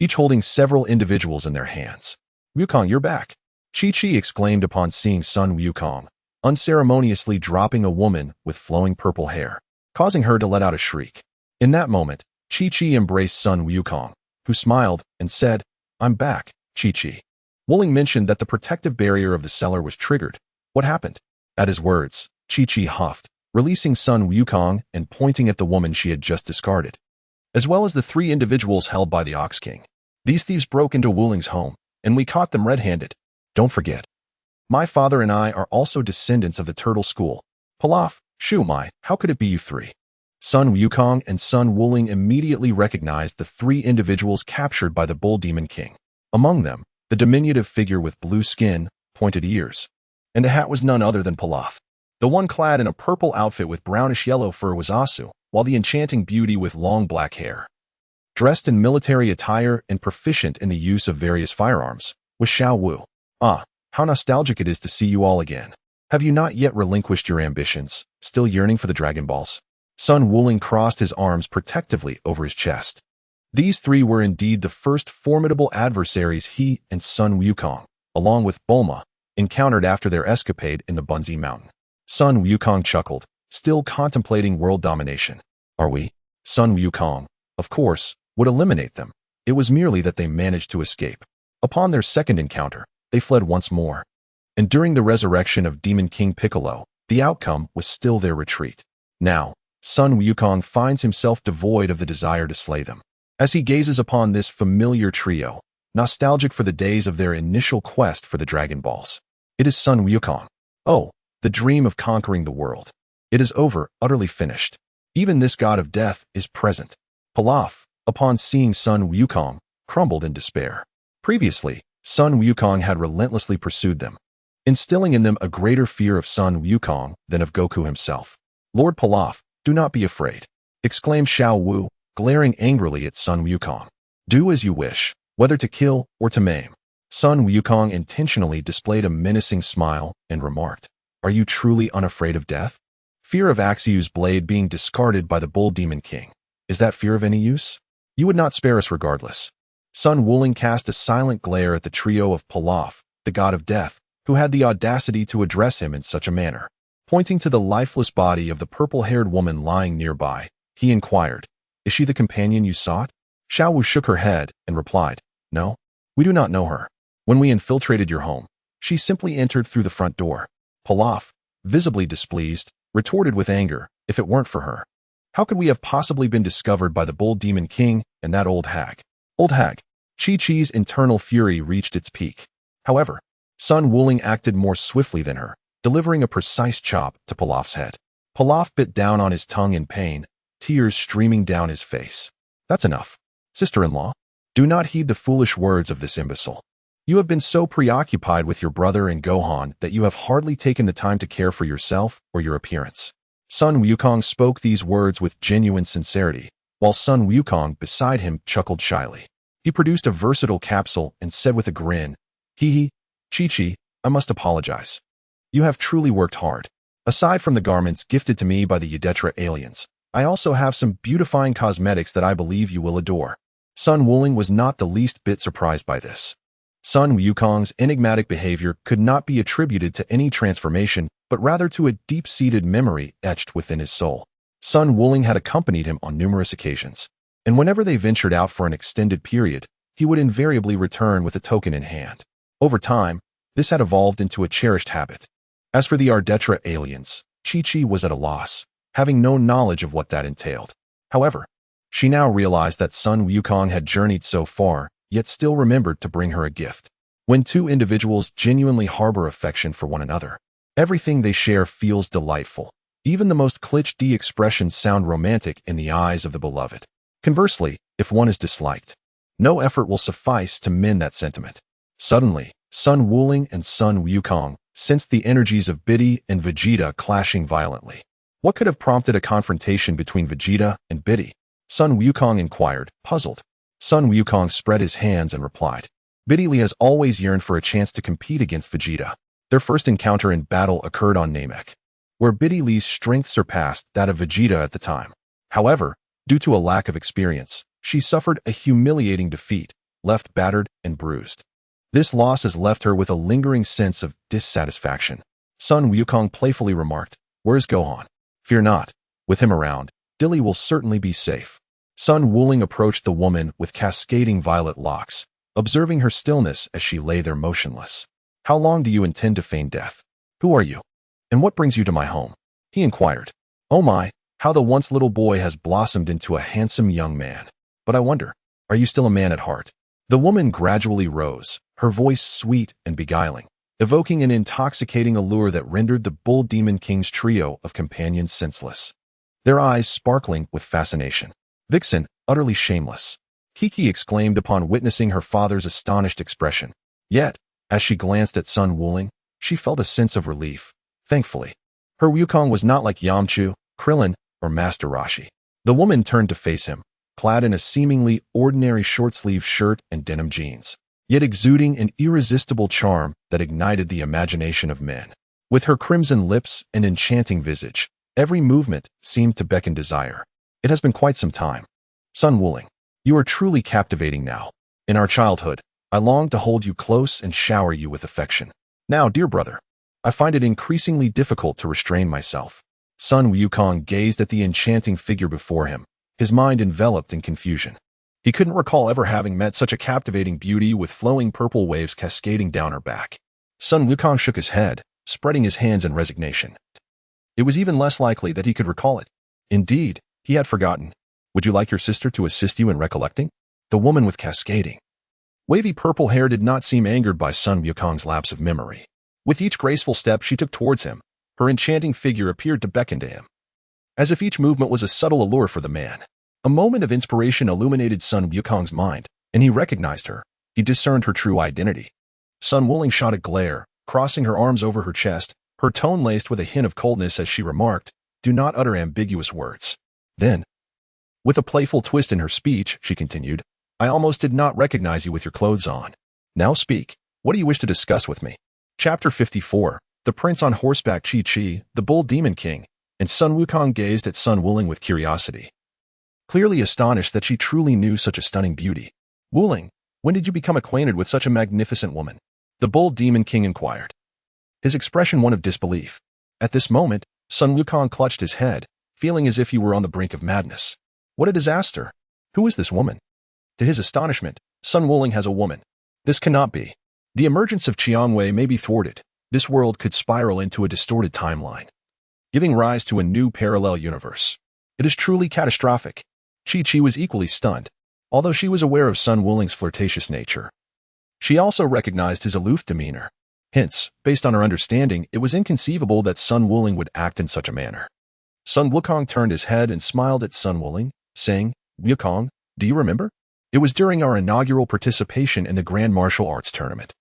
each holding several individuals in their hands. Wukong, you're back, Chi-Chi exclaimed upon seeing Sun Wukong, unceremoniously dropping a woman with flowing purple hair, causing her to let out a shriek. In that moment, Chi-Chi embraced Sun Wukong, who smiled and said, I'm back, Chi-Chi. Wooling mentioned that the protective barrier of the cellar was triggered. What happened? At his words, Chi-Chi huffed, releasing Sun Wukong and pointing at the woman she had just discarded, as well as the 3 individuals held by the Ox King. These thieves broke into Wooling's home, and we caught them red-handed. Don't forget, my father and I are also descendants of the Turtle School. Pilaf, Shumai, how could it be you 3? Sun Wukong and Sun Wooling immediately recognized the 3 individuals captured by the Bull Demon King. Among them, the diminutive figure with blue skin, pointed ears, and a hat was none other than Pilaf. The one clad in a purple outfit with brownish-yellow fur was Asu, while the enchanting beauty with long black hair, dressed in military attire and proficient in the use of various firearms, was Xiao Wu. Ah, how nostalgic it is to see you all again. Have you not yet relinquished your ambitions, still yearning for the Dragon Balls? Sun Wooling crossed his arms protectively over his chest. These 3 were indeed the first formidable adversaries he and Sun Wukong, along with Bulma, encountered after their escapade in the Bunzi Mountain. Sun Wukong chuckled, still contemplating world domination. Are we? Sun Wukong, of course, would eliminate them. It was merely that they managed to escape. Upon their second encounter, they fled once more. And during the resurrection of Demon King Piccolo, the outcome was still their retreat. Now, Sun Wukong finds himself devoid of the desire to slay them. As he gazes upon this familiar trio, nostalgic for the days of their initial quest for the Dragon Balls. It is Sun Wukong. Oh, the dream of conquering the world. It is over, utterly finished. Even this god of death is present. Pilaf, upon seeing Sun Wukong, crumbled in despair. Previously, Sun Wukong had relentlessly pursued them. instilling in them a greater fear of Sun Wukong than of Goku himself. "Lord Pilaf, do not be afraid," exclaimed Xiao Wu, glaring angrily at Sun Wukong. "Do as you wish, whether to kill or to maim." Sun Wukong intentionally displayed a menacing smile and remarked, "Are you truly unafraid of death? Fear of Axiu's blade being discarded by the Bull Demon King. Is that fear of any use? You would not spare us regardless." Sun Wuling cast a silent glare at the trio of Pilaf, the god of death, who had the audacity to address him in such a manner. Pointing to the lifeless body of the purple-haired woman lying nearby, he inquired, "Is she the companion you sought?" Xiao Wu shook her head and replied, "No, we do not know her. When we infiltrated your home, she simply entered through the front door." Pilaf, visibly displeased, retorted with anger, "If it weren't for her, how could we have possibly been discovered by the Bull Demon King and that old hag?" Old hag. Chi-Chi's internal fury reached its peak. However, Sun Wuling acted more swiftly than her, delivering a precise chop to Pilaf's head. Pilaf bit down on his tongue in pain, tears streaming down his face. "That's enough. Sister-in-law, do not heed the foolish words of this imbecile. You have been so preoccupied with your brother and Gohan that you have hardly taken the time to care for yourself or your appearance." Sun Wukong spoke these words with genuine sincerity, while Sun Wukong beside him chuckled shyly. He produced a versatile capsule and said with a grin, "Hee, Chi-Chi, I must apologize. You have truly worked hard. Aside from the garments gifted to me by the Yadetra aliens, I also have some beautifying cosmetics that I believe you will adore." Sun Wuling was not the least bit surprised by this. Sun Wukong's enigmatic behavior could not be attributed to any transformation, but rather to a deep-seated memory etched within his soul. Sun Wuling had accompanied him on numerous occasions, and whenever they ventured out for an extended period, he would invariably return with a token in hand. Over time, this had evolved into a cherished habit. As for the Ardetra aliens, Chi-Chi was at a loss, having no knowledge of what that entailed. However, she now realized that Sun Wukong had journeyed so far, yet still remembered to bring her a gift. When two individuals genuinely harbor affection for one another, everything they share feels delightful. Even the most cliché expressions sound romantic in the eyes of the beloved. Conversely, if one is disliked, no effort will suffice to mend that sentiment. Suddenly, Sun Wuling and Sun Wukong sensed the energies of Biddy and Vegeta clashing violently. What could have prompted a confrontation between Vegeta and Biddy? Sun Wukong inquired, puzzled. Sun Wukong spread his hands and replied, "Biddy Lee has always yearned for a chance to compete against Vegeta. Their first encounter in battle occurred on Namek, where Biddy Lee's strength surpassed that of Vegeta at the time. However, due to a lack of experience, she suffered a humiliating defeat, left battered and bruised. This loss has left her with a lingering sense of dissatisfaction." Sun Wukong playfully remarked, "Where's Gohan? Fear not. With him around, Dilly will certainly be safe." Sun Wuling approached the woman with cascading violet locks, observing her stillness as she lay there motionless. "How long do you intend to feign death? Who are you? And what brings you to my home?" he inquired. "Oh my, how the once little boy has blossomed into a handsome young man. But I wonder, are you still a man at heart?" The woman gradually rose, her voice sweet and beguiling, evoking an intoxicating allure that rendered the Bull Demon King's trio of companions senseless, their eyes sparkling with fascination. "Vixen, utterly shameless," Kiki exclaimed upon witnessing her father's astonished expression. Yet, as she glanced at Sun Wuling, she felt a sense of relief. Thankfully, her Wukong was not like Yamchu, Krillin, or Master Roshi. The woman turned to face him, clad in a seemingly ordinary short-sleeved shirt and denim jeans, yet exuding an irresistible charm that ignited the imagination of men. With her crimson lips and enchanting visage, every movement seemed to beckon desire. "It has been quite some time. Sun Wuling, you are truly captivating now. In our childhood, I longed to hold you close and shower you with affection. Now, dear brother, I find it increasingly difficult to restrain myself." Sun Wukong gazed at the enchanting figure before him, his mind enveloped in confusion. He couldn't recall ever having met such a captivating beauty with flowing purple waves cascading down her back. Sun Wukong shook his head, spreading his hands in resignation. It was even less likely that he could recall it. Indeed, he had forgotten. "Would you like your sister to assist you in recollecting?" The woman with cascading, wavy purple hair did not seem angered by Sun Wukong's lapse of memory. With each graceful step she took towards him, her enchanting figure appeared to beckon to him, as if each movement was a subtle allure for the man. A moment of inspiration illuminated Sun Wukong's mind, and he recognized her. He discerned her true identity. Sun Wuling shot a glare, crossing her arms over her chest, her tone laced with a hint of coldness as she remarked, "Do not utter ambiguous words." Then, with a playful twist in her speech, she continued, "I almost did not recognize you with your clothes on. Now speak. What do you wish to discuss with me?" Chapter 54. The Prince on Horseback. Chi-Chi, the Bull Demon King, and Sun Wukong gazed at Sun Wuling with curiosity, clearly astonished that she truly knew such a stunning beauty. "Wuling, when did you become acquainted with such a magnificent woman?" the Bull Demon King inquired, his expression one of disbelief. At this moment, Sun Wukong clutched his head, feeling as if he were on the brink of madness. What a disaster! Who is this woman? To his astonishment, Sun Wuling has a woman. This cannot be. The emergence of Qiangwei may be thwarted. This world could spiral into a distorted timeline, giving rise to a new parallel universe. It is truly catastrophic. Chi-Chi was equally stunned. Although she was aware of Sun Wuling's flirtatious nature, she also recognized his aloof demeanor. Hence, based on her understanding, it was inconceivable that Sun Wuling would act in such a manner. Sun Wukong turned his head and smiled at Sun Wuling, saying, "Wukong, do you remember? It was during our inaugural participation in the Grand Martial Arts Tournament,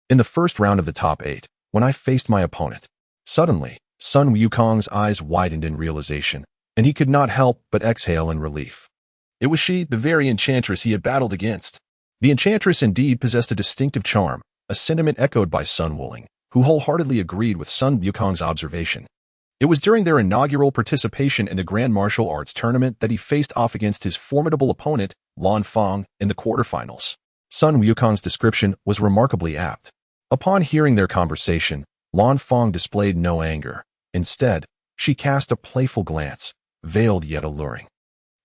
in the first round of the top 8, when I faced my opponent." Suddenly, Sun Wukong's eyes widened in realization, and he could not help but exhale in relief. It was she, the very enchantress he had battled against. The enchantress indeed possessed a distinctive charm, a sentiment echoed by Sun Wuling, who wholeheartedly agreed with Sun Wukong's observation. It was during their inaugural participation in the Grand Martial Arts Tournament that he faced off against his formidable opponent, Lan Fang, in the quarterfinals. Sun Wukong's description was remarkably apt. Upon hearing their conversation, Lan Fang displayed no anger. Instead, she cast a playful glance, veiled yet alluring.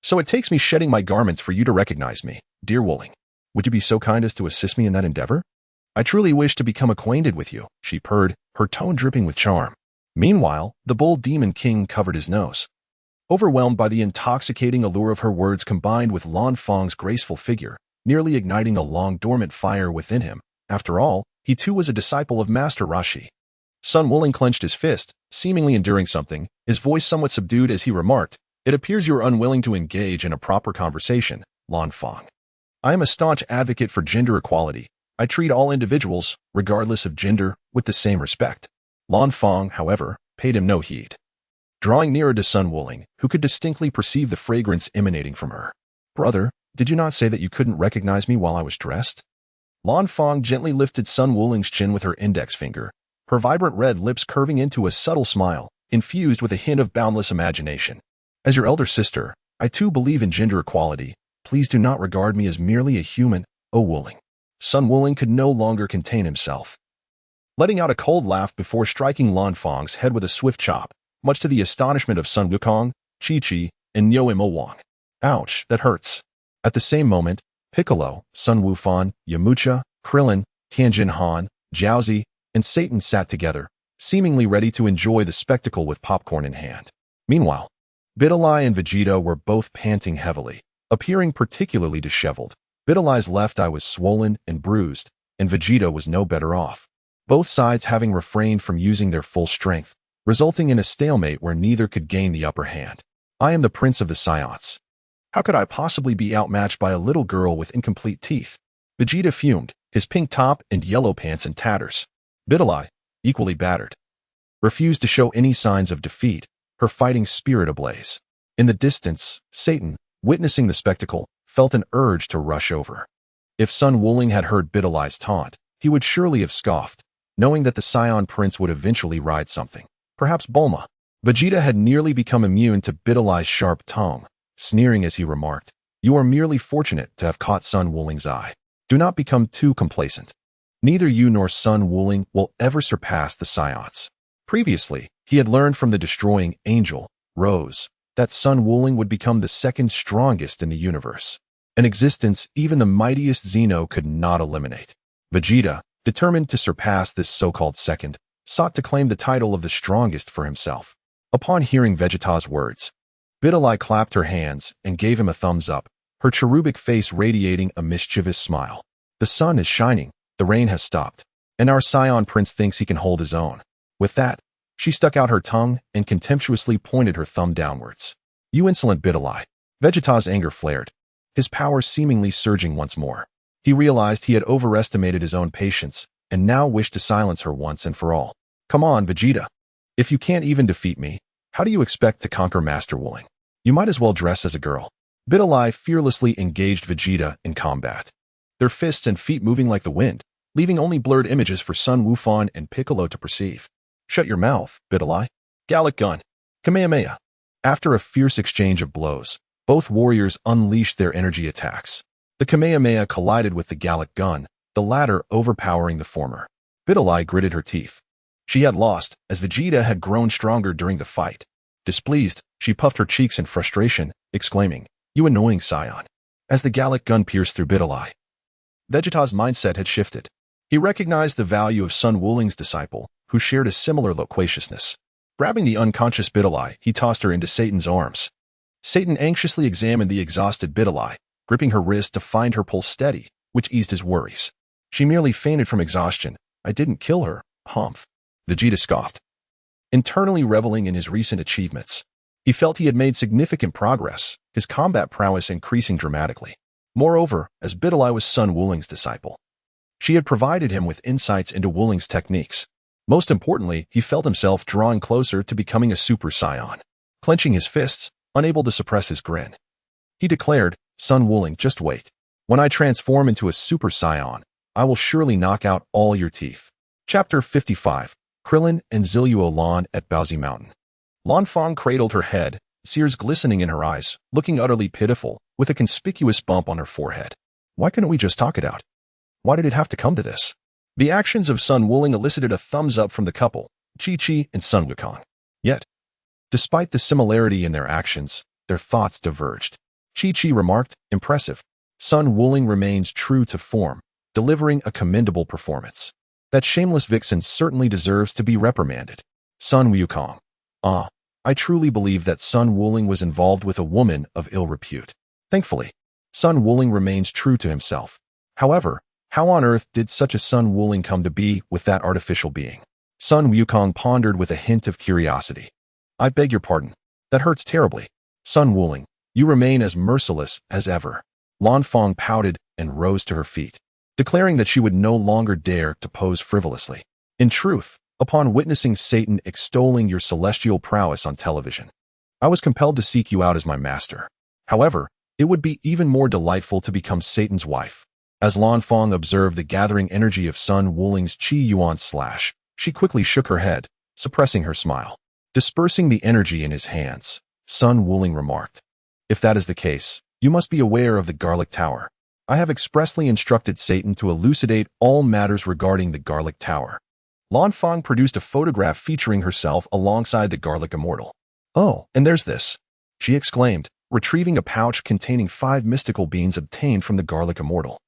"So it takes me shedding my garments for you to recognize me, dear Wuling. Would you be so kind as to assist me in that endeavor? I truly wish to become acquainted with you," she purred, her tone dripping with charm. Meanwhile, the Bull Demon King covered his nose, overwhelmed by the intoxicating allure of her words combined with Lan Fang's graceful figure, nearly igniting a long-dormant fire within him. After all, he too was a disciple of Master Rashi. Sun Wuling clenched his fist, seemingly enduring something, his voice somewhat subdued as he remarked, "It appears you are unwilling to engage in a proper conversation, Lan Fang. I am a staunch advocate for gender equality. I treat all individuals, regardless of gender, with the same respect." Lan Fang, however, paid him no heed, drawing nearer to Sun Wuling, who could distinctly perceive the fragrance emanating from her. "Brother, did you not say that you couldn't recognize me while I was dressed?" Lan Fang gently lifted Sun Wuling's chin with her index finger, her vibrant red lips curving into a subtle smile, infused with a hint of boundless imagination. "As your elder sister, I too believe in gender equality. Please do not regard me as merely a human, O Wuling." Sun Wuling could no longer contain himself, letting out a cold laugh before striking Lan Fang's head with a swift chop, much to the astonishment of Sun Wukong, Chi-Chi, and Nyo Wang. "Ouch, that hurts." At the same moment, Piccolo, Sun Wufan, Yamcha, Krillin, Tianjin Han, Jiaozi, and Satan sat together, seemingly ready to enjoy the spectacle with popcorn in hand. Meanwhile, Bidalai and Vegeta were both panting heavily, appearing particularly disheveled. Bidalai's left eye was swollen and bruised, and Vegeta was no better off, both sides having refrained from using their full strength, resulting in a stalemate where neither could gain the upper hand. "I am the Prince of the Saiyans. How could I possibly be outmatched by a little girl with incomplete teeth?" Vegeta fumed, his pink top and yellow pants in tatters. Bidalai, equally battered, refused to show any signs of defeat, her fighting spirit ablaze. In the distance, Satan, witnessing the spectacle, felt an urge to rush over. If Sun Wuling had heard Bidalai's taunt, he would surely have scoffed, knowing that the Saiyan prince would eventually ride something, perhaps Bulma. Vegeta had nearly become immune to Bidalai's sharp tongue, sneering as he remarked, "You are merely fortunate to have caught Sun Wuling's eye. Do not become too complacent. Neither you nor Sun Wuling will ever surpass the Saiyans." Previously, he had learned from the destroying angel, Rose, that Sun Wuling would become the second strongest in the universe, an existence even the mightiest Xeno could not eliminate. Vegeta, determined to surpass this so-called second, sought to claim the title of the strongest for himself. Upon hearing Vegeta's words, Bidalai clapped her hands and gave him a thumbs up, her cherubic face radiating a mischievous smile. "The sun is shining, the rain has stopped, and our Saiyan prince thinks he can hold his own." With that, she stuck out her tongue and contemptuously pointed her thumb downwards. "You insolent Bidalai." Vegeta's anger flared, his power seemingly surging once more. He realized he had overestimated his own patience, and now wished to silence her once and for all. Come on, Vegeta. If you can't even defeat me, how do you expect to conquer Master Wooling? You might as well dress as a girl. Bidalai fearlessly engaged Vegeta in combat, their fists and feet moving like the wind, leaving only blurred images for Sun Wufan and Piccolo to perceive. Shut your mouth, Bidalai. Gallic Gun. Kamehameha. After a fierce exchange of blows, both warriors unleashed their energy attacks. The Kamehameha collided with the Gallic Gun, the latter overpowering the former. Bidalai gritted her teeth. She had lost, as Vegeta had grown stronger during the fight. Displeased, she puffed her cheeks in frustration, exclaiming, "You annoying Saiyan." As the Gallic Gun pierced through Bidalai, Vegeta's mindset had shifted. He recognized the value of Sun Wuling's disciple, who shared a similar loquaciousness. Grabbing the unconscious Bidalai, he tossed her into Satan's arms. Satan anxiously examined the exhausted Bidalai, gripping her wrist to find her pulse steady, which eased his worries. She merely fainted from exhaustion. I didn't kill her, humph. Vegeta scoffed. Internally reveling in his recent achievements, he felt he had made significant progress, his combat prowess increasing dramatically. Moreover, as Bidalai was Sun Wuling's disciple, she had provided him with insights into Wuling's techniques. Most importantly, he felt himself drawing closer to becoming a Super Saiyan. Clenching his fists, unable to suppress his grin, he declared, "Sun Wuling, just wait. When I transform into a Super Saiyan, I will surely knock out all your teeth." Chapter 55. Krillin and Zilluo Lan at Baozi Mountain. Lan Fang cradled her head, tears glistening in her eyes, looking utterly pitiful, with a conspicuous bump on her forehead. Why couldn't we just talk it out? Why did it have to come to this? The actions of Sun Wuling elicited a thumbs up from the couple, Chi-Chi and Sun Wukong. Yet, despite the similarity in their actions, their thoughts diverged. Chi-Chi remarked, "Impressive. Sun Wuling remains true to form, delivering a commendable performance. That shameless vixen certainly deserves to be reprimanded." Sun Wukong. I truly believe that Sun Wuling was involved with a woman of ill repute. Thankfully, Sun Wuling remains true to himself. However, how on earth did such a Sun Wuling come to be with that artificial being? Sun Wukong pondered with a hint of curiosity. I beg your pardon. That hurts terribly. Sun Wuling, you remain as merciless as ever. Lan Fang pouted and rose to her feet, declaring that she would no longer dare to pose frivolously. In truth, upon witnessing Satan extolling your celestial prowess on television, I was compelled to seek you out as my master. However, it would be even more delightful to become Satan's wife. As Lan Fang observed the gathering energy of Sun Wuling's Chi Yuan slash, she quickly shook her head, suppressing her smile. Dispersing the energy in his hands, Sun Wuling remarked, "If that is the case, you must be aware of the Garlic Tower. I have expressly instructed Satan to elucidate all matters regarding the Garlic Tower." Lan Fang produced a photograph featuring herself alongside the Garlic Immortal. "Oh, and there's this," she exclaimed, retrieving a pouch containing 5 mystical beans obtained from the Garlic Immortal.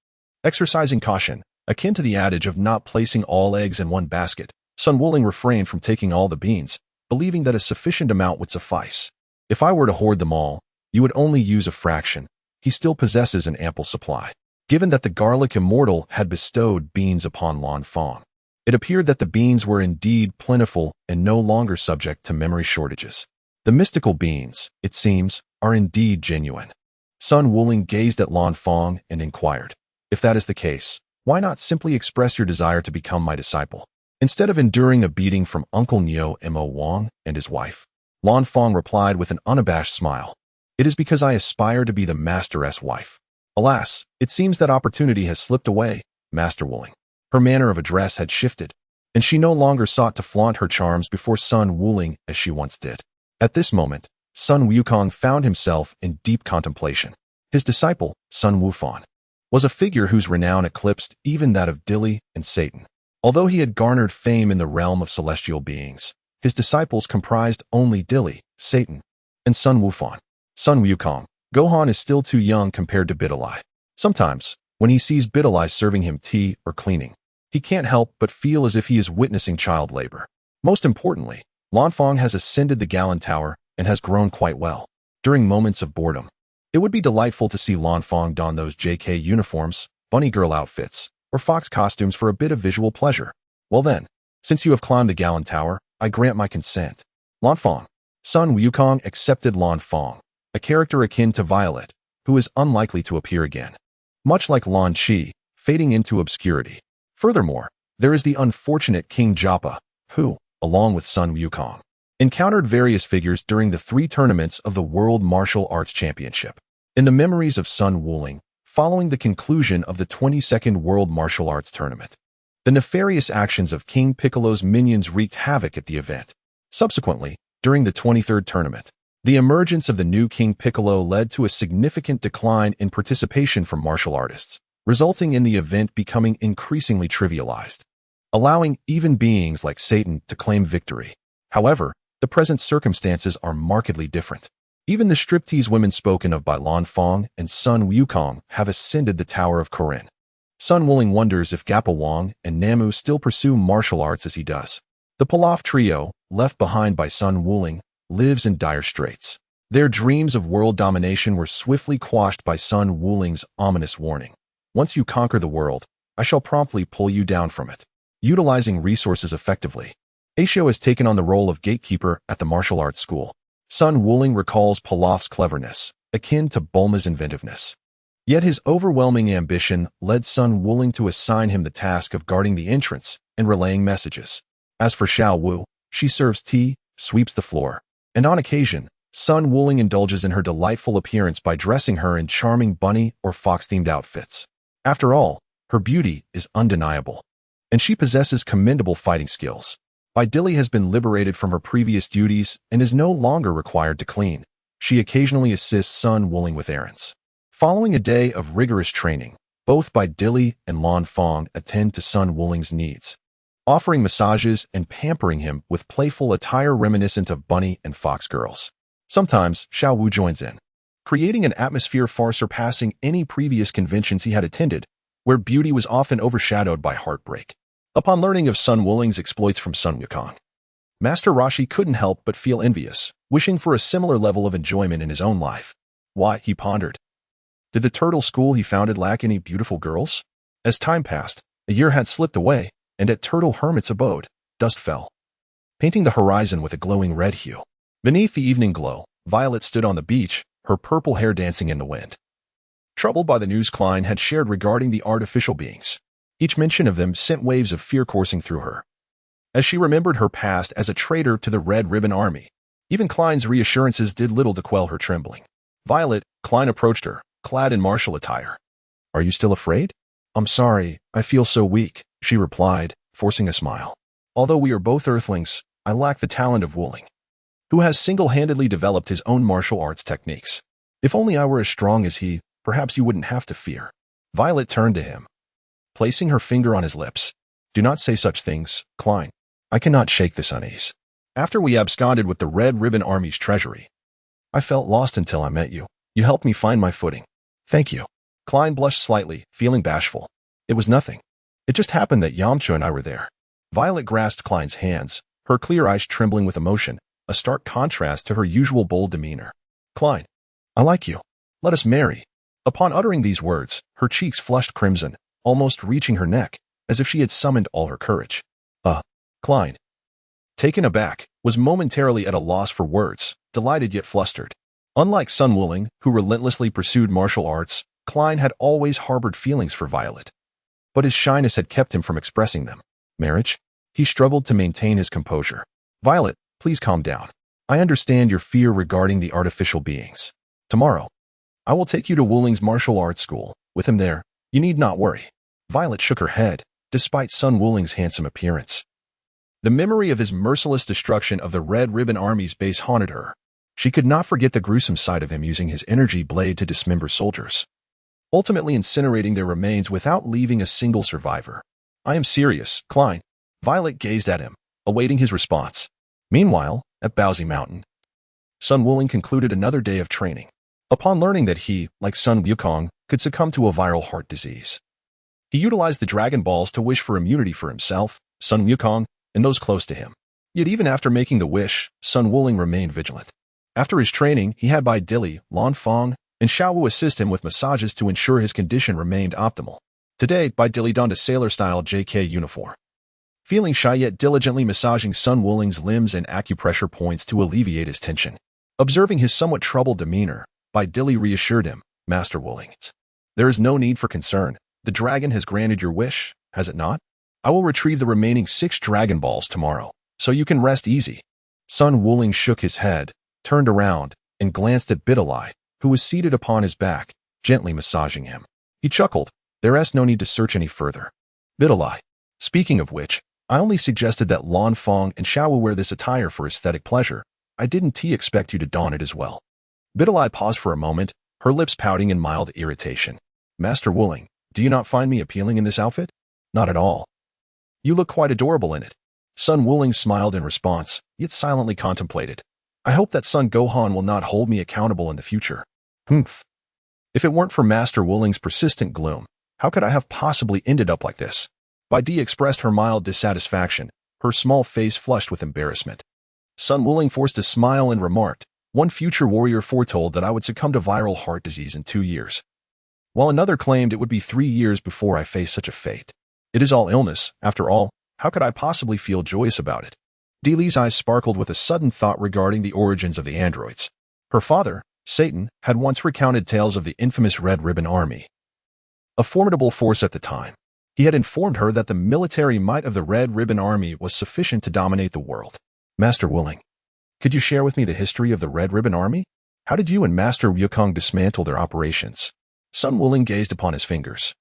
Exercising caution, akin to the adage of not placing all eggs in one basket, Sun Wuling refrained from taking all the beans, believing that a sufficient amount would suffice. "If I were to hoard them all, you would only use a fraction. He still possesses an ample supply." Given that the Garlic Immortal had bestowed beans upon Lan Fang, it appeared that the beans were indeed plentiful and no longer subject to memory shortages. The mystical beans, it seems, are indeed genuine. Sun Wuling gazed at Lan Fang and inquired, "If that is the case, why not simply express your desire to become my disciple?" Instead of enduring a beating from Uncle Neo Mo Wang and his wife, Lan Fang replied with an unabashed smile, "It is because I aspire to be the Master's wife." Alas, it seems that opportunity has slipped away, Master Wuling. Her manner of address had shifted, and she no longer sought to flaunt her charms before Sun Wuling as she once did. At this moment, Sun Wukong found himself in deep contemplation. His disciple, Sun Wufan, was a figure whose renown eclipsed even that of Dilly and Satan. Although he had garnered fame in the realm of celestial beings, his disciples comprised only Dilly, Satan, and Sun Wufan. Sun Wukong. Gohan is still too young compared to Bidalai. Sometimes, when he sees Bidalai serving him tea or cleaning, he can't help but feel as if he is witnessing child labor. Most importantly, Lan Fang has ascended the Gallon Tower and has grown quite well. During moments of boredom, it would be delightful to see Lan Fang don those JK uniforms, bunny girl outfits, or fox costumes for a bit of visual pleasure. Well then, since you have climbed the Gallon Tower, I grant my consent. Lan Fang. Sun Wukong accepted Lan Fang, a character akin to Violet, who is unlikely to appear again. Much like Lan Chi, fading into obscurity. Furthermore, There is the unfortunate King Jappa, who, along with Sun Wukong, encountered various figures during the 3 tournaments of the World Martial Arts Championship. In the memories of Sun Wuling, following the conclusion of the 22nd World Martial Arts Tournament, the nefarious actions of King Piccolo's minions wreaked havoc at the event. Subsequently, during the 23rd tournament, the emergence of the new King Piccolo led to a significant decline in participation from martial artists, resulting in the event becoming increasingly trivialized, allowing even beings like Satan to claim victory. However, the present circumstances are markedly different. Even the striptease women spoken of by Lan Fong and Sun Wukong have ascended the Tower of Corinne. Sun Wuling wonders if Gappa Wang and Namu still pursue martial arts as he does. The Pilaf trio, left behind by Sun Wuling, lives in dire straits. Their dreams of world domination were swiftly quashed by Sun Wuling's ominous warning. Once you conquer the world, I shall promptly pull you down from it. Utilizing resources effectively, Aisho has taken on the role of gatekeeper at the martial arts school. Sun Wuling recalls Pilaf's cleverness, akin to Bulma's inventiveness. Yet his overwhelming ambition led Sun Wuling to assign him the task of guarding the entrance and relaying messages. As for Xiao Wu, she serves tea, sweeps the floor, and on occasion, Sun Wuling indulges in her delightful appearance by dressing her in charming bunny or fox-themed outfits. After all, her beauty is undeniable, and she possesses commendable fighting skills. Dilly has been liberated from her previous duties and is no longer required to clean. She occasionally assists Sun Wuling with errands. Following a day of rigorous training, both Dilly and Lan Fong attend to Sun Wuling's needs, offering massages and pampering him with playful attire reminiscent of bunny and fox girls. Sometimes, Xiao Wu joins in, creating an atmosphere far surpassing any previous conventions he had attended, where beauty was often overshadowed by heartbreak. Upon learning of Sun Wuling's exploits from Sun Wukong, Master Roshi couldn't help but feel envious, wishing for a similar level of enjoyment in his own life. Why, he pondered. Did the turtle school he founded lack any beautiful girls? As time passed, a year had slipped away, and at Turtle Hermit's abode, dusk fell, painting the horizon with a glowing red hue. Beneath the evening glow, Violet stood on the beach, her purple hair dancing in the wind. Troubled by the news Klein had shared regarding the artificial beings, each mention of them sent waves of fear coursing through her. As she remembered her past as a traitor to the Red Ribbon Army, even Klein's reassurances did little to quell her trembling. Violet, Klein approached her, clad in martial attire. Are you still afraid? I'm sorry, I feel so weak, she replied, forcing a smile. Although we are both Earthlings, I lack the talent of Wuling, who has single-handedly developed his own martial arts techniques. If only I were as strong as he, perhaps you wouldn't have to fear. Violet turned to him, placing her finger on his lips. Do not say such things, Klein. I cannot shake this unease. After we absconded with the Red Ribbon Army's treasury, I felt lost until I met you. You helped me find my footing. Thank you. Klein blushed slightly, feeling bashful. It was nothing. It just happened that Yamcha and I were there. Violet grasped Klein's hands, her clear eyes trembling with emotion, a stark contrast to her usual bold demeanor. Klein, I like you. Let us marry. Upon uttering these words, her cheeks flushed crimson, almost reaching her neck, as if she had summoned all her courage. Klein, taken aback, was momentarily at a loss for words, delighted yet flustered. Unlike Sun Wuling, who relentlessly pursued martial arts, Klein had always harbored feelings for Violet. But his shyness had kept him from expressing them. Marriage? He struggled to maintain his composure. Violet, please calm down. I understand your fear regarding the artificial beings. Tomorrow, I will take you to Wuling's martial arts school. With him there, you need not worry. Violet shook her head, despite Sun Wuling's handsome appearance. The memory of his merciless destruction of the Red Ribbon Army's base haunted her. She could not forget the gruesome sight of him using his energy blade to dismember soldiers, ultimately incinerating their remains without leaving a single survivor. I am serious, Klein. Violet gazed at him, awaiting his response. Meanwhile, at Bowsy Mountain, Sun Wuling concluded another day of training. Upon learning that he, like Sun Wukong, could succumb to a viral heart disease, he utilized the Dragon Balls to wish for immunity for himself, Sun Wukong, and those close to him. Yet even after making the wish, Sun Wuling remained vigilant. After his training, he had Dilly, Lan Fong, and Xiao Wu assist him with massages to ensure his condition remained optimal. Today, Dilly donned a sailor-style JK uniform, feeling shy yet diligently massaging Sun Wuling's limbs and acupressure points to alleviate his tension. Observing his somewhat troubled demeanor, Dilly reassured him, Master Wuling, there is no need for concern. The dragon has granted your wish, has it not? I will retrieve the remaining 6 Dragon Balls tomorrow, so you can rest easy. Sun Wuling shook his head, turned around, and glanced at Bidalai, who was seated upon his back, gently massaging him. He chuckled. There's no need to search any further. Bidalai. Speaking of which, I only suggested that Lan Fong and Xiao wear this attire for aesthetic pleasure. I didn't expect you to don it as well. Bidalai paused for a moment, her lips pouting in mild irritation. Master Wuling, do you not find me appealing in this outfit? Not at all. You look quite adorable in it. Sun Wuling smiled in response, yet silently contemplated. I hope that Son Gohan will not hold me accountable in the future. Humph. If it weren't for Master Wuling's persistent gloom, how could I have possibly ended up like this? Bai Di expressed her mild dissatisfaction, her small face flushed with embarrassment. Sun Wuling forced a smile and remarked, one future warrior foretold that I would succumb to viral heart disease in 2 years, while another claimed it would be 3 years before I face such a fate. It is all illness, after all. How could I possibly feel joyous about it? Di Li's eyes sparkled with a sudden thought regarding the origins of the androids. Her father, Satan, had once recounted tales of the infamous Red Ribbon Army, a formidable force at the time. He had informed her that the military might of the Red Ribbon Army was sufficient to dominate the world. Master Wuling, could you share with me the history of the Red Ribbon Army? How did you and Master Wukong dismantle their operations? Sun Wuling gazed upon his fingers,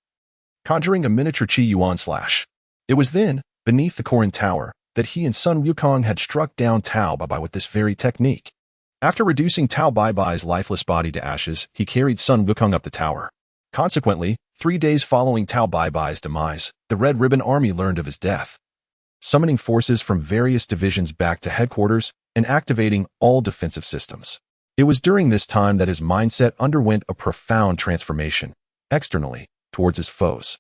conjuring a miniature Qi Yuan slash. It was then, beneath the Korin Tower, that he and Sun Wukong had struck down Tao Bai Bai with this very technique. After reducing Tao Bai Bai's lifeless body to ashes, he carried Sun Wukong up the tower. Consequently, 3 days following Tao Bai Bai's demise, the Red Ribbon Army learned of his death, summoning forces from various divisions back to headquarters and activating all defensive systems. It was during this time that his mindset underwent a profound transformation, externally, towards his foes.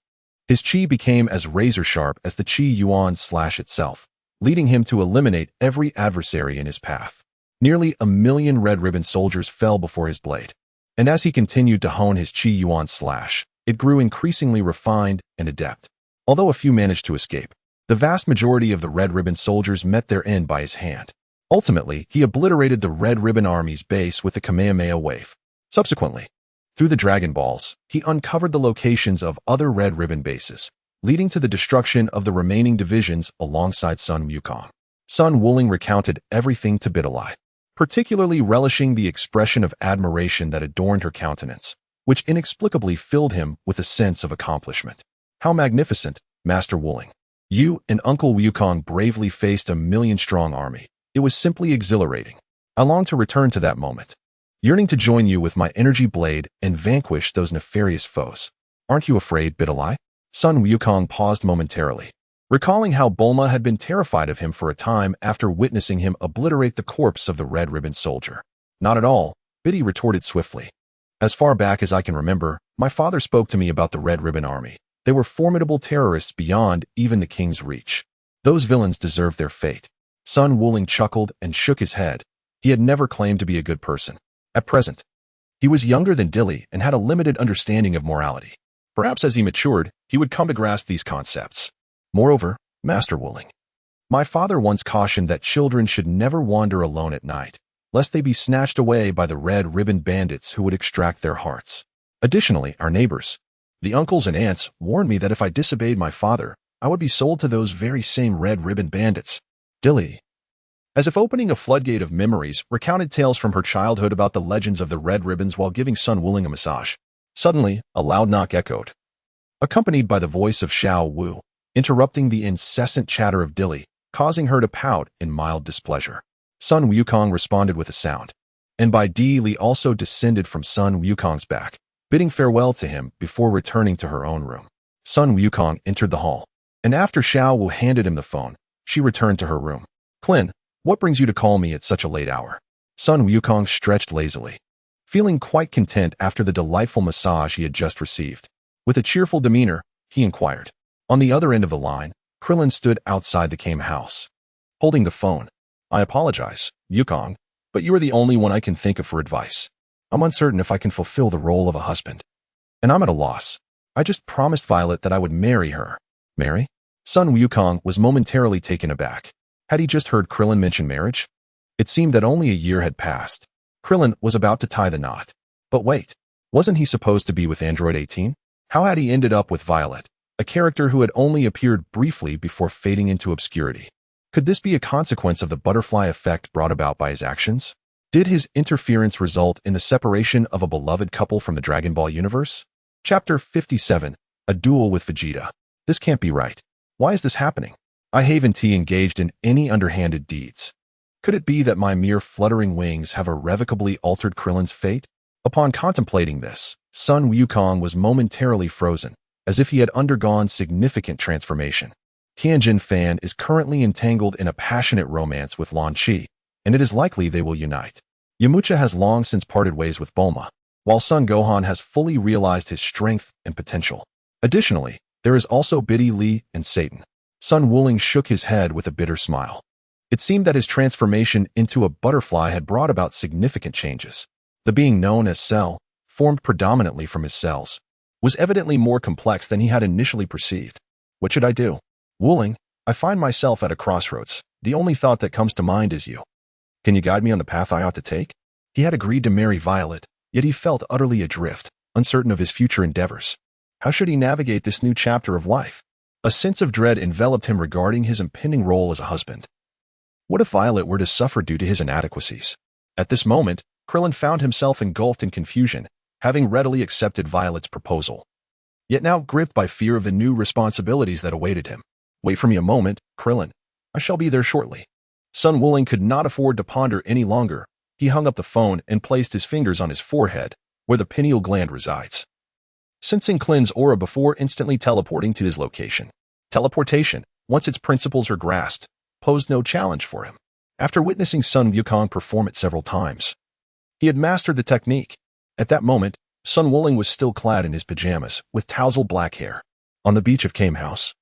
His chi became as razor-sharp as the Qi Yuan slash itself, leading him to eliminate every adversary in his path. Nearly 1 million Red Ribbon soldiers fell before his blade. And as he continued to hone his Qi Yuan slash, it grew increasingly refined and adept. Although a few managed to escape, the vast majority of the Red Ribbon soldiers met their end by his hand. Ultimately, he obliterated the Red Ribbon Army's base with the Kamehameha wave. Subsequently, through the Dragon Balls, he uncovered the locations of other Red Ribbon bases, leading to the destruction of the remaining divisions alongside Sun Wukong. Sun Wuling recounted everything to Bidalai, particularly relishing the expression of admiration that adorned her countenance, which inexplicably filled him with a sense of accomplishment. How magnificent, Master Wuling. You and Uncle Wukong bravely faced a 1,000,000-strong army. It was simply exhilarating. I long to return to that moment, yearning to join you with my energy blade and vanquish those nefarious foes. Aren't you afraid, Bidalai? Sun Wukong paused momentarily, recalling how Bulma had been terrified of him for a time after witnessing him obliterate the corpse of the Red Ribbon soldier. Not at all, Biddy retorted swiftly. As far back as I can remember, my father spoke to me about the Red Ribbon Army. They were formidable terrorists beyond even the king's reach. Those villains deserved their fate. Sun Wuling chuckled and shook his head. He had never claimed to be a good person. At present, he was younger than Dilly and had a limited understanding of morality. Perhaps as he matured, he would come to grasp these concepts. Moreover, Master Wuling, my father once cautioned that children should never wander alone at night, lest they be snatched away by the Red Ribbon bandits who would extract their hearts. Additionally, our neighbors, the uncles and aunts, warned me that if I disobeyed my father, I would be sold to those very same Red Ribbon bandits. Dilly, as if opening a floodgate of memories, recounted tales from her childhood about the legends of the Red Ribbons while giving Sun Wuling a massage. Suddenly, a loud knock echoed, accompanied by the voice of Xiao Wu, interrupting the incessant chatter of Dilly, causing her to pout in mild displeasure. Sun Wukong responded with a sound, and Bai Di also descended from Sun Wukong's back, bidding farewell to him before returning to her own room. Sun Wukong entered the hall, and after Xiao Wu handed him the phone, she returned to her room. Clin, what brings you to call me at such a late hour? Sun Wukong stretched lazily, feeling quite content after the delightful massage he had just received. With a cheerful demeanor, he inquired. On the other end of the line, Krillin stood outside the Kame house, holding the phone. I apologize, Wukong, but you are the only one I can think of for advice. I'm uncertain if I can fulfill the role of a husband, and I'm at a loss. I just promised Violet that I would marry her. Marry? Sun Wukong was momentarily taken aback. Had he just heard Krillin mention marriage? It seemed that only a year had passed. Krillin was about to tie the knot. But wait, wasn't he supposed to be with Android 18? How had he ended up with Violet? a character who had only appeared briefly before fading into obscurity. Could this be a consequence of the butterfly effect brought about by his actions? Did his interference result in the separation of a beloved couple from the Dragon Ball universe? Chapter 57, A Duel with Vegeta. This can't be right. Why is this happening? I haven't engaged in any underhanded deeds. Could it be that my mere fluttering wings have irrevocably altered Krillin's fate? Upon contemplating this, Sun Wukong was momentarily frozen, as if he had undergone significant transformation. Tianjin Fan is currently entangled in a passionate romance with Lan Qi, and it is likely they will unite. Yamcha has long since parted ways with Bulma, while Son Gohan has fully realized his strength and potential. Additionally, there is also Biddy Li and Satan. Sun Wuling shook his head with a bitter smile. It seemed that his transformation into a butterfly had brought about significant changes. The being known as Cell, formed predominantly from his cells, was evidently more complex than he had initially perceived. What should I do? Wuling, I find myself at a crossroads. The only thought that comes to mind is you. Can you guide me on the path I ought to take? He had agreed to marry Violet, yet he felt utterly adrift, uncertain of his future endeavors. How should he navigate this new chapter of life? A sense of dread enveloped him regarding his impending role as a husband. What if Violet were to suffer due to his inadequacies? At this moment, Krillin found himself engulfed in confusion, having readily accepted Violet's proposal, yet now gripped by fear of the new responsibilities that awaited him. Wait for me a moment, Krillin. I shall be there shortly. Sun Wuling could not afford to ponder any longer. He hung up the phone and placed his fingers on his forehead, where the pineal gland resides, sensing Klin's aura before instantly teleporting to his location. Teleportation, once its principles are grasped, posed no challenge for him. After witnessing Sun Wukong perform it several times, he had mastered the technique. At that moment, Sun Wuling was still clad in his pajamas, with tousled black hair. On the beach of Kame House,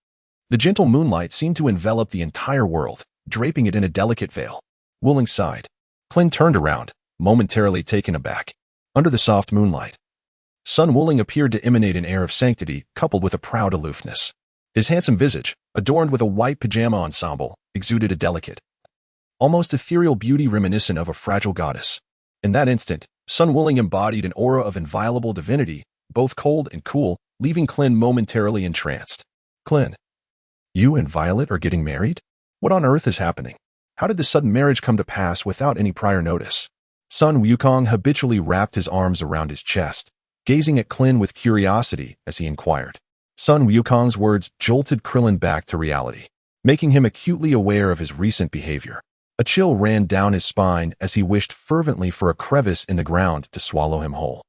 the gentle moonlight seemed to envelop the entire world, draping it in a delicate veil. Wuling sighed. Klin turned around, momentarily taken aback. Under the soft moonlight, Sun Wuling appeared to emanate an air of sanctity coupled with a proud aloofness. His handsome visage, adorned with a white pajama ensemble, exuded a delicate, almost ethereal beauty reminiscent of a fragile goddess. In that instant, Sun Wuling embodied an aura of inviolable divinity, both cold and cool, leaving Klin momentarily entranced. Klin, you and Violet are getting married? What on earth is happening? How did this sudden marriage come to pass without any prior notice? Sun Wukong habitually wrapped his arms around his chest, gazing at Klin with curiosity as he inquired. Sun Wukong's words jolted Krillin back to reality, making him acutely aware of his recent behavior. A chill ran down his spine as he wished fervently for a crevice in the ground to swallow him whole.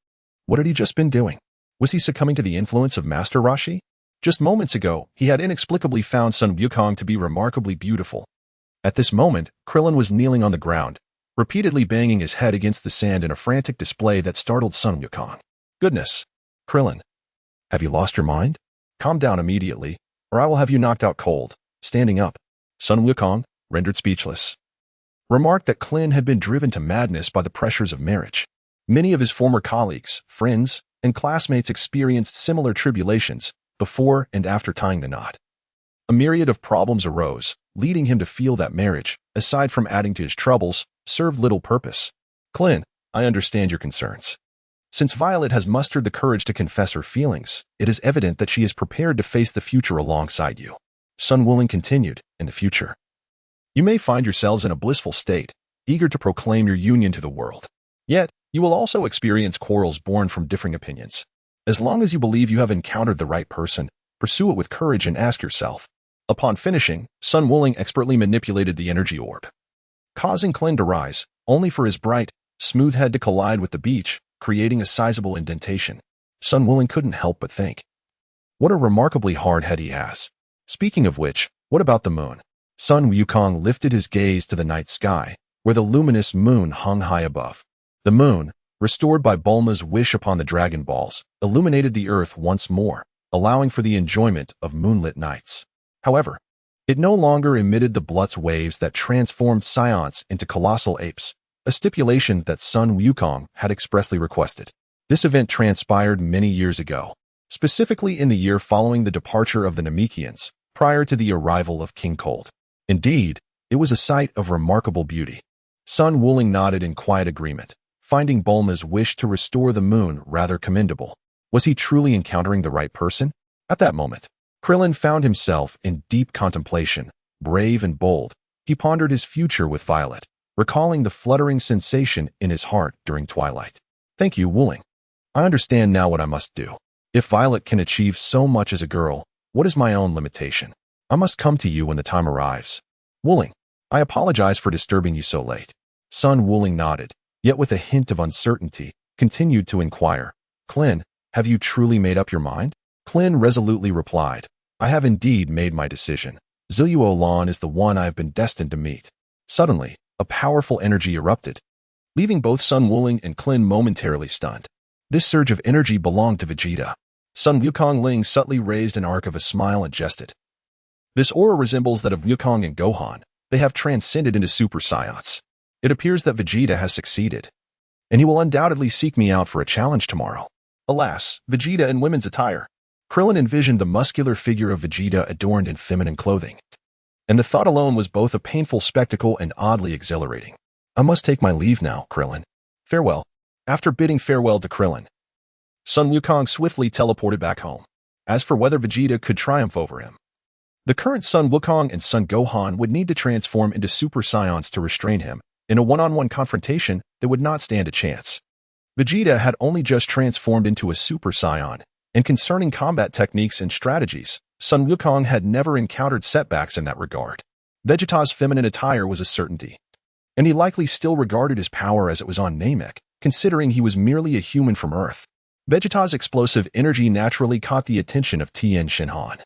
What had he just been doing? Was he succumbing to the influence of Master Roshi? Just moments ago, he had inexplicably found Sun Wukong to be remarkably beautiful. At this moment, Krillin was kneeling on the ground, repeatedly banging his head against the sand in a frantic display that startled Sun Wukong. Goodness! Krillin, have you lost your mind? Calm down immediately, or I will have you knocked out cold. Standing up, Sun Wukong, rendered speechless, remarked that Klin had been driven to madness by the pressures of marriage. Many of his former colleagues, friends, and classmates experienced similar tribulations before and after tying the knot. A myriad of problems arose, leading him to feel that marriage, aside from adding to his troubles, served little purpose. Klin, I understand your concerns. Since Violet has mustered the courage to confess her feelings, it is evident that she is prepared to face the future alongside you. Sun Wuling continued, in the future, you may find yourselves in a blissful state, eager to proclaim your union to the world. Yet, you will also experience quarrels born from differing opinions. As long as you believe you have encountered the right person, pursue it with courage and ask yourself. Upon finishing, Sun Wuling expertly manipulated the energy orb, causing Klin to rise, only for his bright, smooth head to collide with the beach, creating a sizable indentation. Sun Wuling couldn't help but think, what a remarkably hard head he has. Speaking of which, what about the moon? Sun Wukong lifted his gaze to the night sky, where the luminous moon hung high above. The moon, restored by Bulma's wish upon the Dragon Balls, illuminated the earth once more, allowing for the enjoyment of moonlit nights. However, it no longer emitted the Blutz waves that transformed Saiyans into colossal apes, a stipulation that Sun Wukong had expressly requested. This event transpired many years ago, specifically in the year following the departure of the Namekians, prior to the arrival of King Cold. Indeed, it was a sight of remarkable beauty. Sun Wuling nodded in quiet agreement, finding Bulma's wish to restore the moon rather commendable. Was he truly encountering the right person? At that moment, Krillin found himself in deep contemplation. Brave and bold, he pondered his future with Violet, recalling the fluttering sensation in his heart during twilight. Thank you, Wuling. I understand now what I must do. If Violet can achieve so much as a girl, what is my own limitation? I must come to you when the time arrives. Wuling, I apologize for disturbing you so late. Sun Wuling nodded, yet with a hint of uncertainty, continued to inquire. Klin, have you truly made up your mind? Klin resolutely replied, I have indeed made my decision. Zilluo Lan is the one I have been destined to meet. Suddenly, a powerful energy erupted, leaving both Sun Wuling and Klin momentarily stunned. This surge of energy belonged to Vegeta. Sun Wukong Ling subtly raised an arc of a smile and jested. This aura resembles that of Wukong and Gohan. They have transcended into Super Saiyans. It appears that Vegeta has succeeded, and he will undoubtedly seek me out for a challenge tomorrow. Alas, Vegeta in women's attire. Krillin envisioned the muscular figure of Vegeta adorned in feminine clothing, and the thought alone was both a painful spectacle and oddly exhilarating. I must take my leave now, Krillin. Farewell. After bidding farewell to Krillin, Sun Wukong swiftly teleported back home. As for whether Vegeta could triumph over him, the current Sun Wukong and Sun Gohan would need to transform into Super Saiyans to restrain him. In a one-on-one confrontation, they would not stand a chance. Vegeta had only just transformed into a Super Saiyan, and concerning combat techniques and strategies, Sun Wukong had never encountered setbacks in that regard. Vegeta's feminine attire was a certainty, and he likely still regarded his power as it was on Namek, considering he was merely a human from Earth. Vegeta's explosive energy naturally caught the attention of Tien Shinhan,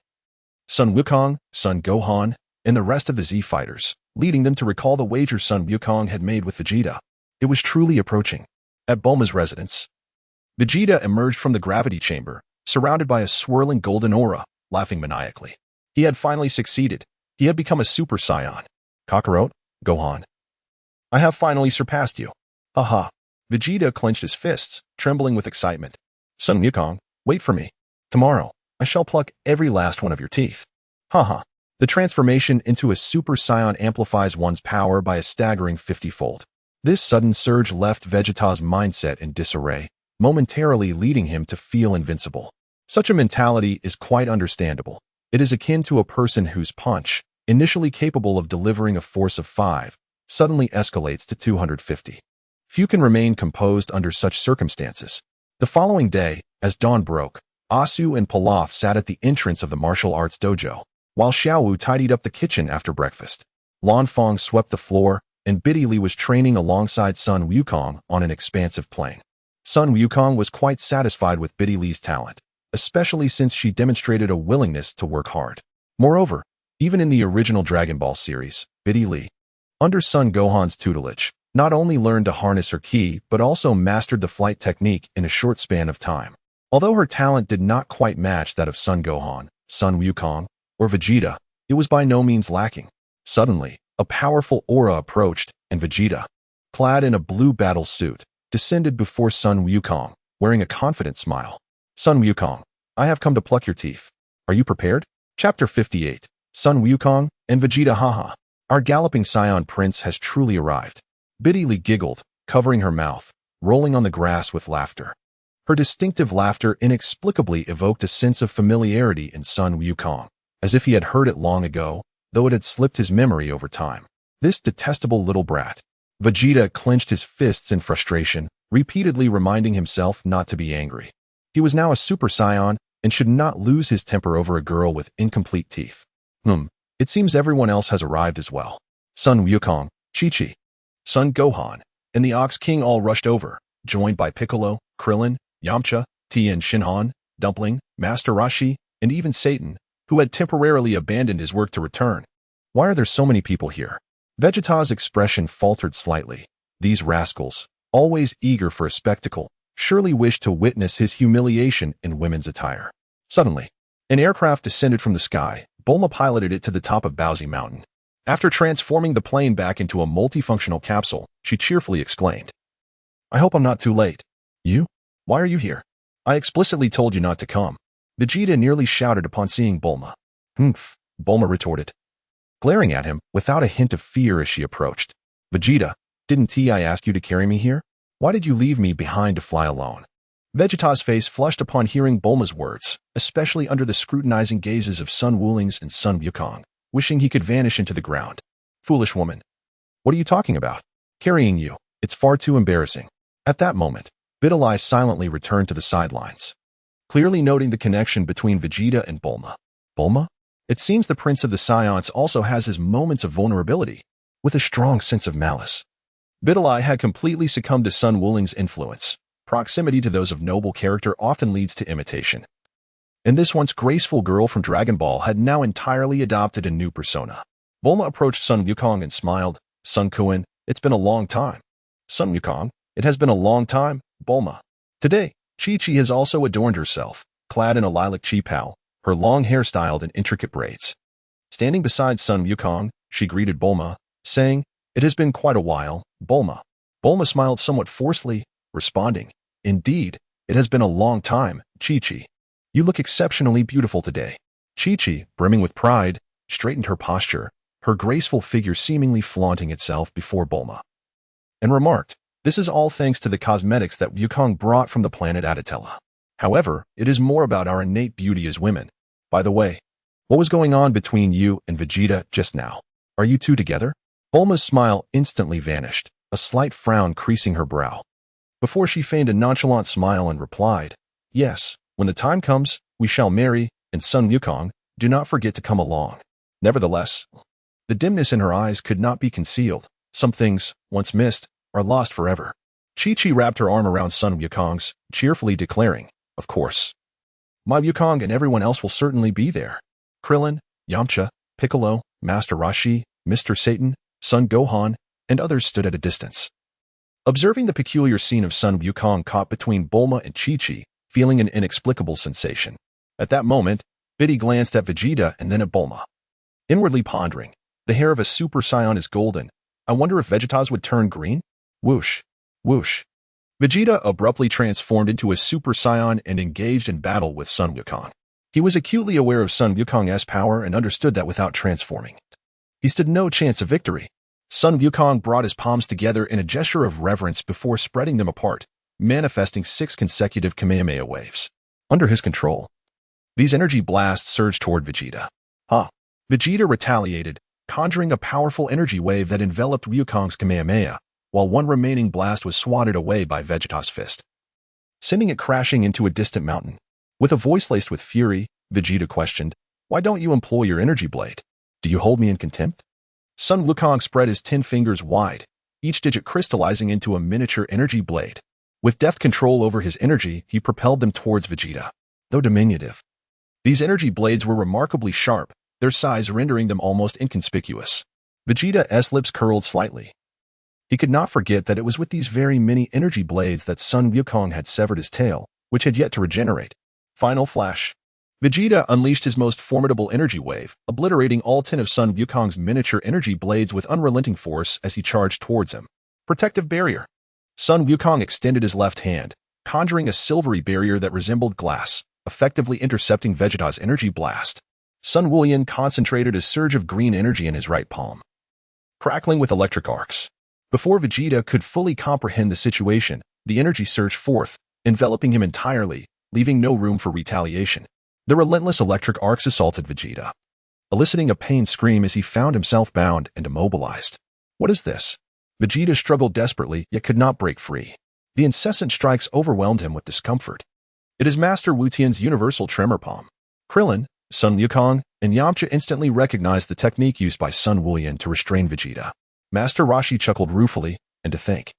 Sun Wukong, Sun Gohan, and the rest of the Z fighters, leading them to recall the wager Sun Wukong had made with Vegeta. It was truly approaching. At Bulma's residence, Vegeta emerged from the gravity chamber, surrounded by a swirling golden aura, laughing maniacally. He had finally succeeded. He had become a Super Saiyan. Kakarot, Gohan, I have finally surpassed you. Haha. Vegeta clenched his fists, trembling with excitement. Sun Wukong, wait for me. Tomorrow, I shall pluck every last one of your teeth. Haha. The transformation into a Super Saiyan amplifies one's power by a staggering 50-fold. This sudden surge left Vegeta's mindset in disarray, momentarily leading him to feel invincible. Such a mentality is quite understandable. It is akin to a person whose punch, initially capable of delivering a force of 5, suddenly escalates to 250. Few can remain composed under such circumstances. The following day, as dawn broke, Asu and Pilaf sat at the entrance of the martial arts dojo, while Xiaowu tidied up the kitchen after breakfast. Lan Fong swept the floor, and Biddy Li was training alongside Sun Wukong on an expansive plain. Sun Wukong was quite satisfied with Biddy Li's talent, especially since she demonstrated a willingness to work hard. Moreover, even in the original Dragon Ball series, Biddy Li, under Sun Gohan's tutelage, not only learned to harness her ki but also mastered the flight technique in a short span of time. Although her talent did not quite match that of Sun Gohan, Sun Wukong, or Vegeta, it was by no means lacking. Suddenly, a powerful aura approached, and Vegeta, clad in a blue battle suit, descended before Sun Wukong, wearing a confident smile. Sun Wukong, I have come to pluck your teeth. Are you prepared? Chapter 58. Sun Wukong and Vegeta. Haha. Our galloping Saiyan prince has truly arrived. Biddy Li giggled, covering her mouth, rolling on the grass with laughter. Her distinctive laughter inexplicably evoked a sense of familiarity in Sun Wukong, as if he had heard it long ago, though it had slipped his memory over time. This detestable little brat. Vegeta clenched his fists in frustration, repeatedly reminding himself not to be angry. He was now a Super Saiyan and should not lose his temper over a girl with incomplete teeth. It seems everyone else has arrived as well. Sun Wukong, Chi-Chi, Sun Gohan, and the Ox King all rushed over, joined by Piccolo, Krillin, Yamcha, Tien Shinhan, Dumpling, Master Roshi, and even Satan, who had temporarily abandoned his work to return. Why are there so many people here? Vegeta's expression faltered slightly. These rascals, always eager for a spectacle, surely wished to witness his humiliation in women's attire. Suddenly, an aircraft descended from the sky. Bulma piloted it to the top of Bowsy Mountain. After transforming the plane back into a multifunctional capsule, she cheerfully exclaimed, I hope I'm not too late. You? Why are you here? I explicitly told you not to come. Vegeta nearly shouted upon seeing Bulma. Humph, Bulma retorted, glaring at him without a hint of fear as she approached. Vegeta, didn't I ask you to carry me here? Why did you leave me behind to fly alone? Vegeta's face flushed upon hearing Bulma's words, especially under the scrutinizing gazes of Sun Wulings and Sun Wukong, wishing he could vanish into the ground. Foolish woman. What are you talking about? Carrying you. It's far too embarrassing. At that moment, Vegeta silently returned to the sidelines, clearly noting the connection between Vegeta and Bulma. Bulma? It seems the Prince of the Saiyans also has his moments of vulnerability, with a strong sense of malice. Vegeta had completely succumbed to Sun Wuling's influence. Proximity to those of noble character often leads to imitation. And this once graceful girl from Dragon Ball had now entirely adopted a new persona. Bulma approached Sun Wukong and smiled. Sun Kuan, it's been a long time. Sun Wukong, it has been a long time, Bulma. Today, Chi-Chi has also adorned herself, clad in a lilac chi-pao, her long hair styled in intricate braids. Standing beside Sun Wukong, she greeted Bulma, saying, "It has been quite a while, Bulma." Bulma smiled somewhat forcefully, responding, "Indeed, it has been a long time, Chi-Chi. You look exceptionally beautiful today." Chi-Chi, brimming with pride, straightened her posture, her graceful figure seemingly flaunting itself before Bulma, and remarked, "This is all thanks to the cosmetics that Wukong brought from the planet Aditella. However, it is more about our innate beauty as women. By the way, what was going on between you and Vegeta just now? Are you two together?" Bulma's smile instantly vanished, a slight frown creasing her brow, before she feigned a nonchalant smile and replied, "Yes, when the time comes, we shall marry, and Sun Wukong, do not forget to come along." Nevertheless, the dimness in her eyes could not be concealed. Some things, once missed, are lost forever. Chi-Chi wrapped her arm around Sun Wukong's, cheerfully declaring, "Of course. My Wukong and everyone else will certainly be there. Krillin, Yamcha, Piccolo, Master Roshi, Mr. Satan, Son Gohan, and others stood at a distance, observing the peculiar scene of Sun Wukong caught between Bulma and Chi-Chi, feeling an inexplicable sensation. At that moment, Biddy glanced at Vegeta and then at Bulma, inwardly pondering, "The hair of a Super Saiyan is golden. I wonder if Vegeta's would turn green?" Whoosh, whoosh. Vegeta abruptly transformed into a Super Saiyan and engaged in battle with Sun Wukong. He was acutely aware of Sun Wukong's power and understood that without transforming, he stood no chance of victory. Sun Wukong brought his palms together in a gesture of reverence before spreading them apart, manifesting 6 consecutive Kamehameha waves. Under his control, these energy blasts surged toward Vegeta. Vegeta retaliated, conjuring a powerful energy wave that enveloped Wukong's Kamehameha, while one remaining blast was swatted away by Vegeta's fist, sending it crashing into a distant mountain. With a voice laced with fury, Vegeta questioned, "Why don't you employ your energy blade? Do you hold me in contempt?" Sun Wukong spread his 10 fingers wide, each digit crystallizing into a miniature energy blade. With deft control over his energy, he propelled them towards Vegeta. Though diminutive, these energy blades were remarkably sharp, their size rendering them almost inconspicuous. Vegeta's lips curled slightly. He could not forget that it was with these very many energy blades that Sun Wukong had severed his tail, which had yet to regenerate. Final flash. Vegeta unleashed his most formidable energy wave, obliterating all 10 of Sun Wukong's miniature energy blades with unrelenting force as he charged towards him. Protective barrier. Sun Wukong extended his left hand, conjuring a silvery barrier that resembled glass, effectively intercepting Vegeta's energy blast. Sun Wulong concentrated a surge of green energy in his right palm, crackling with electric arcs. Before Vegeta could fully comprehend the situation, the energy surged forth, enveloping him entirely, leaving no room for retaliation. The relentless electric arcs assaulted Vegeta, eliciting a pained scream as he found himself bound and immobilized. What is this? Vegeta struggled desperately, yet could not break free. The incessant strikes overwhelmed him with discomfort. It is Master Wu Tian's universal tremor palm. Krillin, Sun Wukong, and Yamcha instantly recognized the technique used by Sun Wulong to restrain Vegeta. Master Roshi chuckled ruefully, and to think,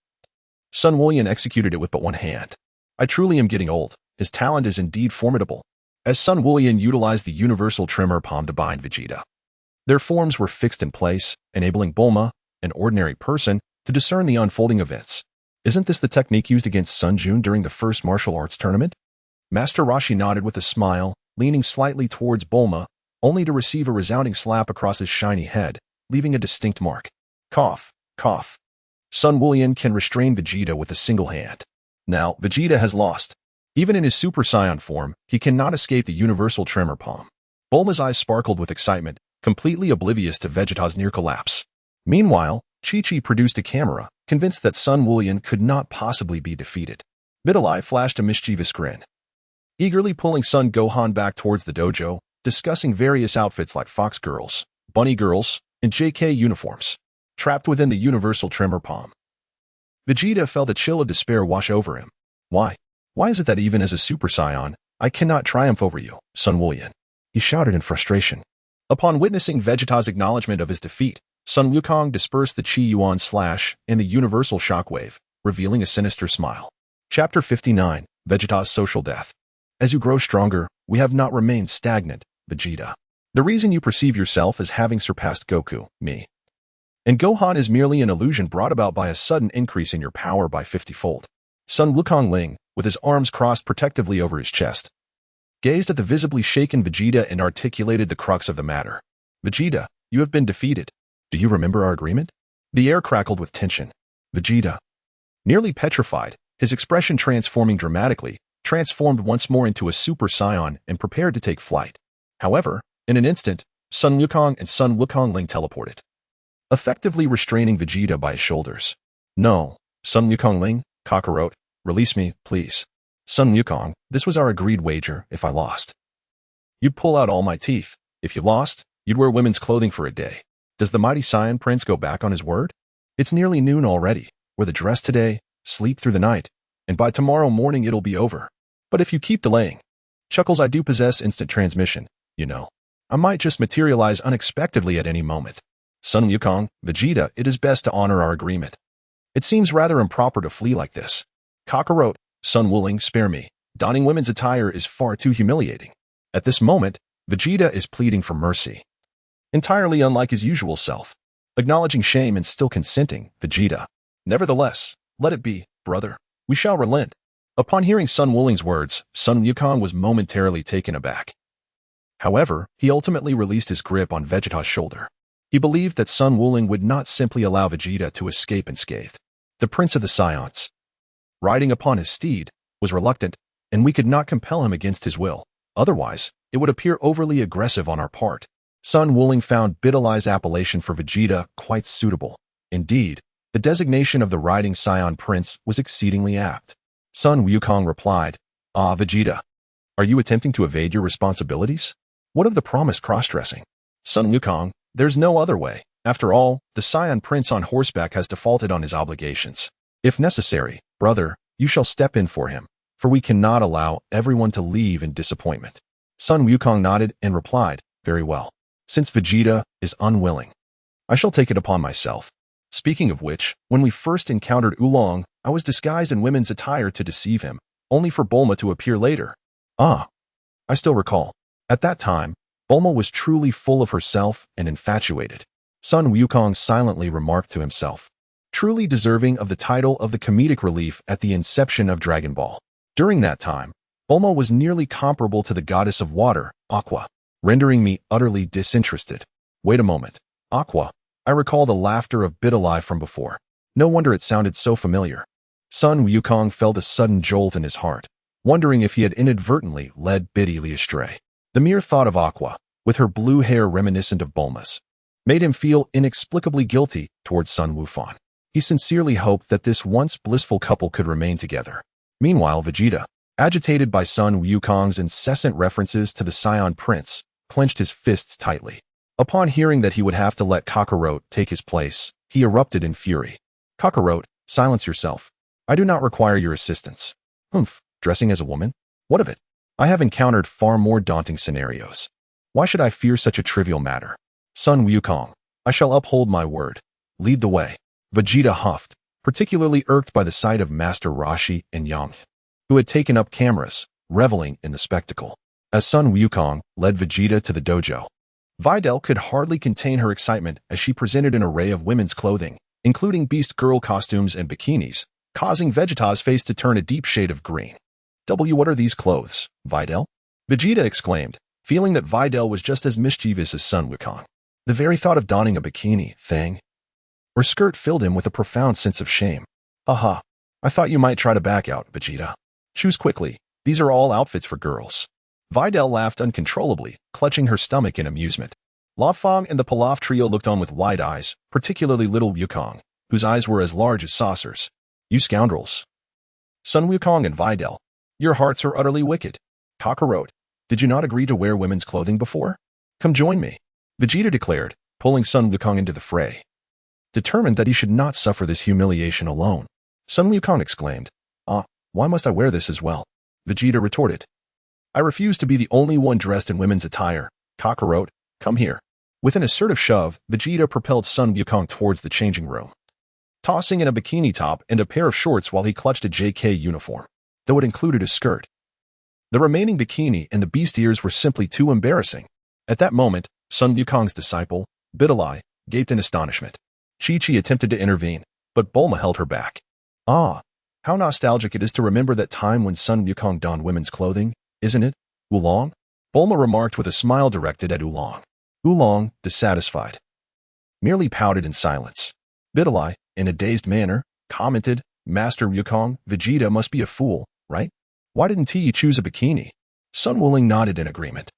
Sun Wulong executed it with but one hand. I truly am getting old. His talent is indeed formidable. As Sun Wulong utilized the universal tremor palm to bind Vegeta, their forms were fixed in place, enabling Bulma, an ordinary person, to discern the unfolding events. Isn't this the technique used against Sun Jun during the first martial arts tournament? Master Roshi nodded with a smile, leaning slightly towards Bulma, only to receive a resounding slap across his shiny head, leaving a distinct mark. Cough, cough. Sun Wulong can restrain Vegeta with a single hand. Now, Vegeta has lost. Even in his Super Saiyan form, he cannot escape the universal tremor palm. Bulma's eyes sparkled with excitement, completely oblivious to Vegeta's near collapse. Meanwhile, Chi-Chi produced a camera, convinced that Sun Wulong could not possibly be defeated. Vegeta flashed a mischievous grin. eagerly pulling Son Gohan back towards the dojo, discussing various outfits like fox girls, bunny girls, and JK uniforms, trapped within the universal tremor palm. Vegeta felt a chill of despair wash over him. Why? Why is it that even as a Super Saiyan, I cannot triumph over you, Sun Wukong? He shouted in frustration. Upon witnessing Vegeta's acknowledgement of his defeat, Sun Wukong dispersed the Chi Yuan slash and the universal shockwave, revealing a sinister smile. Chapter 59, Vegeta's Social Death. As you grow stronger, we have not remained stagnant, Vegeta. The reason you perceive yourself as having surpassed Goku, me, and Gohan is merely an illusion brought about by a sudden increase in your power by 50-fold. Sun Wukong Ling, with his arms crossed protectively over his chest, gazed at the visibly shaken Vegeta and articulated the crux of the matter. Vegeta, you have been defeated. Do you remember our agreement? The air crackled with tension. Vegeta, nearly petrified, his expression transforming dramatically, transformed once more into a Super Saiyan and prepared to take flight. However, in an instant, Sun Wukong and Sun Wukong Ling teleported, effectively restraining Vegeta by his shoulders. No, Sun Wukong Ling, Kakarot, release me, please. Sun Wukong, this was our agreed wager. If I lost, you'd pull out all my teeth. If you lost, you'd wear women's clothing for a day. Does the mighty Saiyan prince go back on his word? It's nearly noon already. Wear the dress today, sleep through the night, and by tomorrow morning it'll be over. But if you keep delaying, Shackles, I do possess instant transmission, you know. I might just materialize unexpectedly at any moment. Sun Wukong, Vegeta, it is best to honor our agreement. It seems rather improper to flee like this. Kakarot, Sun Wukong, spare me. Donning women's attire is far too humiliating. At this moment, Vegeta is pleading for mercy. Entirely unlike his usual self. Acknowledging shame and still consenting, Vegeta. Nevertheless, let it be, brother. We shall relent. Upon hearing Sun Wukong's words, Sun Wukong was momentarily taken aback. However, he ultimately released his grip on Vegeta's shoulder. He believed that Sun Wukong would not simply allow Vegeta to escape unscathed. The Prince of the Saiyans, riding upon his steed, was reluctant, and we could not compel him against his will. Otherwise, it would appear overly aggressive on our part. Sun Wukong found Bidalai's appellation for Vegeta quite suitable. Indeed, the designation of the riding Saiyan Prince was exceedingly apt. Sun Wukong replied, Ah, Vegeta, are you attempting to evade your responsibilities? What of the promised cross-dressing? Sun Wukong, there's no other way. After all, the Saiyan Prince on horseback has defaulted on his obligations. If necessary, brother, you shall step in for him, for we cannot allow everyone to leave in disappointment. Sun Wukong nodded and replied, very well. Since Vegeta is unwilling, I shall take it upon myself. Speaking of which, when we first encountered Oolong, I was disguised in women's attire to deceive him, only for Bulma to appear later. Ah, I still recall. At that time, Bulma was truly full of herself and infatuated. Sun Wukong silently remarked to himself, truly deserving of the title of the comedic relief at the inception of Dragon Ball. During that time, Bulma was nearly comparable to the goddess of water, Aqua, rendering me utterly disinterested. Wait a moment. Aqua, I recall the laughter of Bidalai from before. No wonder it sounded so familiar. Sun Wukong felt a sudden jolt in his heart, wondering if he had inadvertently led Bidalai astray. The mere thought of Aqua, with her blue hair reminiscent of Bulma's, made him feel inexplicably guilty towards Sun Wukong. He sincerely hoped that this once blissful couple could remain together. Meanwhile, Vegeta, agitated by Sun Wukong's incessant references to the Saiyan Prince, clenched his fists tightly. Upon hearing that he would have to let Kakarot take his place, he erupted in fury. Kakarot, silence yourself. I do not require your assistance. Humph, dressing as a woman? What of it? I have encountered far more daunting scenarios. Why should I fear such a trivial matter? Sun Wukong, I shall uphold my word. Lead the way. Vegeta huffed, particularly irked by the sight of Master Roshi and Yang, who had taken up cameras, reveling in the spectacle. As Sun Wukong led Vegeta to the dojo, Videl could hardly contain her excitement as she presented an array of women's clothing, including beast girl costumes and bikinis, causing Vegeta's face to turn a deep shade of green. What are these clothes, Videl? Vegeta exclaimed, feeling that Videl was just as mischievous as Sun Wukong. The very thought of donning a bikini, thing, or skirt filled him with a profound sense of shame. Aha, I thought you might try to back out, Vegeta. Choose quickly, these are all outfits for girls. Videl laughed uncontrollably, clutching her stomach in amusement. La Fong and the Pilaf trio looked on with wide eyes, particularly little Wukong, whose eyes were as large as saucers. You scoundrels. Sun Wukong and Videl, your hearts are utterly wicked. Kakarot, did you not agree to wear women's clothing before? Come join me, Vegeta declared, pulling Sun Wukong into the fray. Determined that he should not suffer this humiliation alone, Sun Wukong exclaimed, why must I wear this as well? Vegeta retorted. I refuse to be the only one dressed in women's attire. Kakarot, come here. With an assertive shove, Vegeta propelled Sun Wukong towards the changing room, tossing in a bikini top and a pair of shorts while he clutched a JK uniform, though it included a skirt. The remaining bikini and the beast ears were simply too embarrassing. At that moment, Sun Wukong's disciple, Bidalai, gaped in astonishment. Chi-Chi attempted to intervene, but Bulma held her back. How nostalgic it is to remember that time when Sun Wukong donned women's clothing, isn't it, Oolong? Bulma remarked with a smile directed at Oolong. Oolong, dissatisfied, merely pouted in silence. Bidalai, in a dazed manner, commented, Master Wukong, Vegeta must be a fool, right? Why didn't he choose a bikini? Sun Wuling nodded in agreement.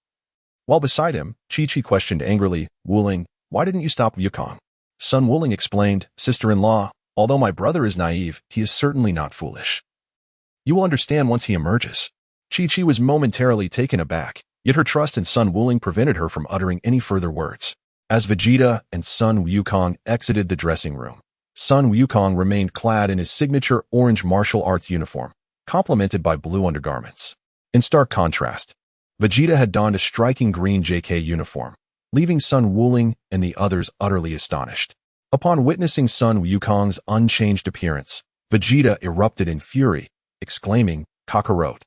While beside him, Chi-Chi questioned angrily, Wuling, why didn't you stop Wukong? Sun Wuling explained, sister-in-law, although my brother is naive, he is certainly not foolish. You will understand once he emerges. Chi-Chi was momentarily taken aback, yet her trust in Sun Wuling prevented her from uttering any further words. As Vegeta and Sun Wukong exited the dressing room, Sun Wukong remained clad in his signature orange martial arts uniform, complemented by blue undergarments. In stark contrast, Vegeta had donned a striking green JK uniform, leaving Sun Wuling and the others utterly astonished. Upon witnessing Sun Wukong's unchanged appearance, Vegeta erupted in fury, exclaiming, Kakarot,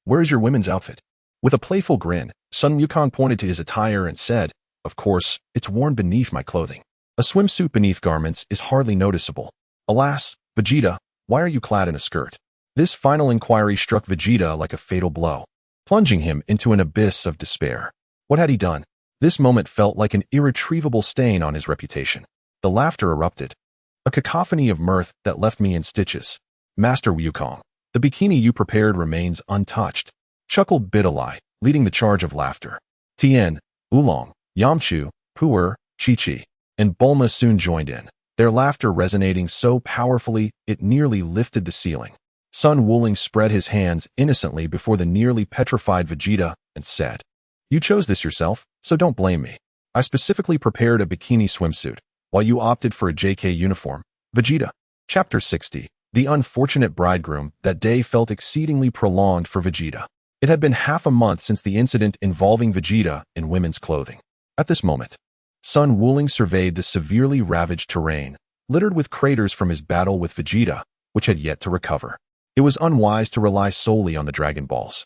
where is your women's outfit? With a playful grin, Sun Wukong pointed to his attire and said, of course, it's worn beneath my clothing. A swimsuit beneath garments is hardly noticeable. Alas, Vegeta, why are you clad in a skirt? This final inquiry struck Vegeta like a fatal blow, plunging him into an abyss of despair. What had he done? This moment felt like an irretrievable stain on his reputation. The laughter erupted, a cacophony of mirth that left me in stitches. Master Wukong, the bikini you prepared remains untouched, chuckled Bidalai, leading the charge of laughter. Tien, Oolong, Yamchu, Pu'er, Chi-Chi, and Bulma soon joined in, their laughter resonating so powerfully it nearly lifted the ceiling. Sun Wuling spread his hands innocently before the nearly petrified Vegeta and said, you chose this yourself, so don't blame me. I specifically prepared a bikini swimsuit, while you opted for a JK uniform. Vegeta. Chapter 60. The unfortunate bridegroom. That day felt exceedingly prolonged for Vegeta. It had been half a month since the incident involving Vegeta in women's clothing. At this moment, Sun Wuling surveyed the severely ravaged terrain, littered with craters from his battle with Vegeta, which had yet to recover. It was unwise to rely solely on the Dragon Balls.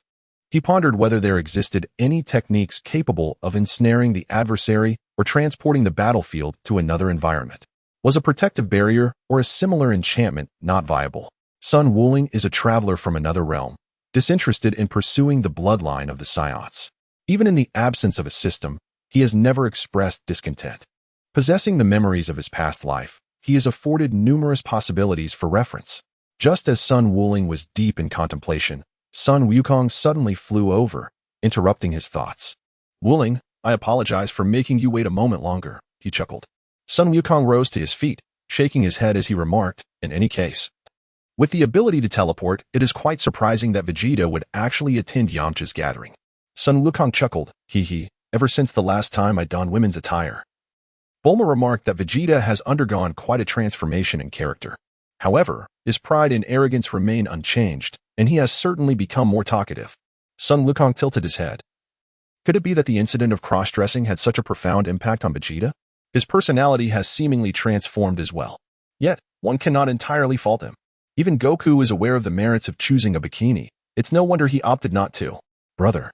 He pondered whether there existed any techniques capable of ensnaring the adversary or transporting the battlefield to another environment. Was a protective barrier or a similar enchantment not viable? Sun Wuling is a traveler from another realm, disinterested in pursuing the bloodline of the Saiyans. Even in the absence of a system, he has never expressed discontent. Possessing the memories of his past life, he is afforded numerous possibilities for reference. Just as Sun Wuling was deep in contemplation, Sun Wukong suddenly flew over, interrupting his thoughts. Wuling, I apologize for making you wait a moment longer, he chuckled. Sun Wukong rose to his feet, shaking his head as he remarked, in any case, with the ability to teleport, it is quite surprising that Vegeta would actually attend Yamcha's gathering. Sun Wukong chuckled, hee, ever since the last time I donned women's attire. Bulma remarked that Vegeta has undergone quite a transformation in character. However, his pride and arrogance remain unchanged, and he has certainly become more talkative. Sun Wukong tilted his head. Could it be that the incident of cross-dressing had such a profound impact on Vegeta? His personality has seemingly transformed as well. Yet, one cannot entirely fault him. Even Goku is aware of the merits of choosing a bikini. It's no wonder he opted not to. Brother.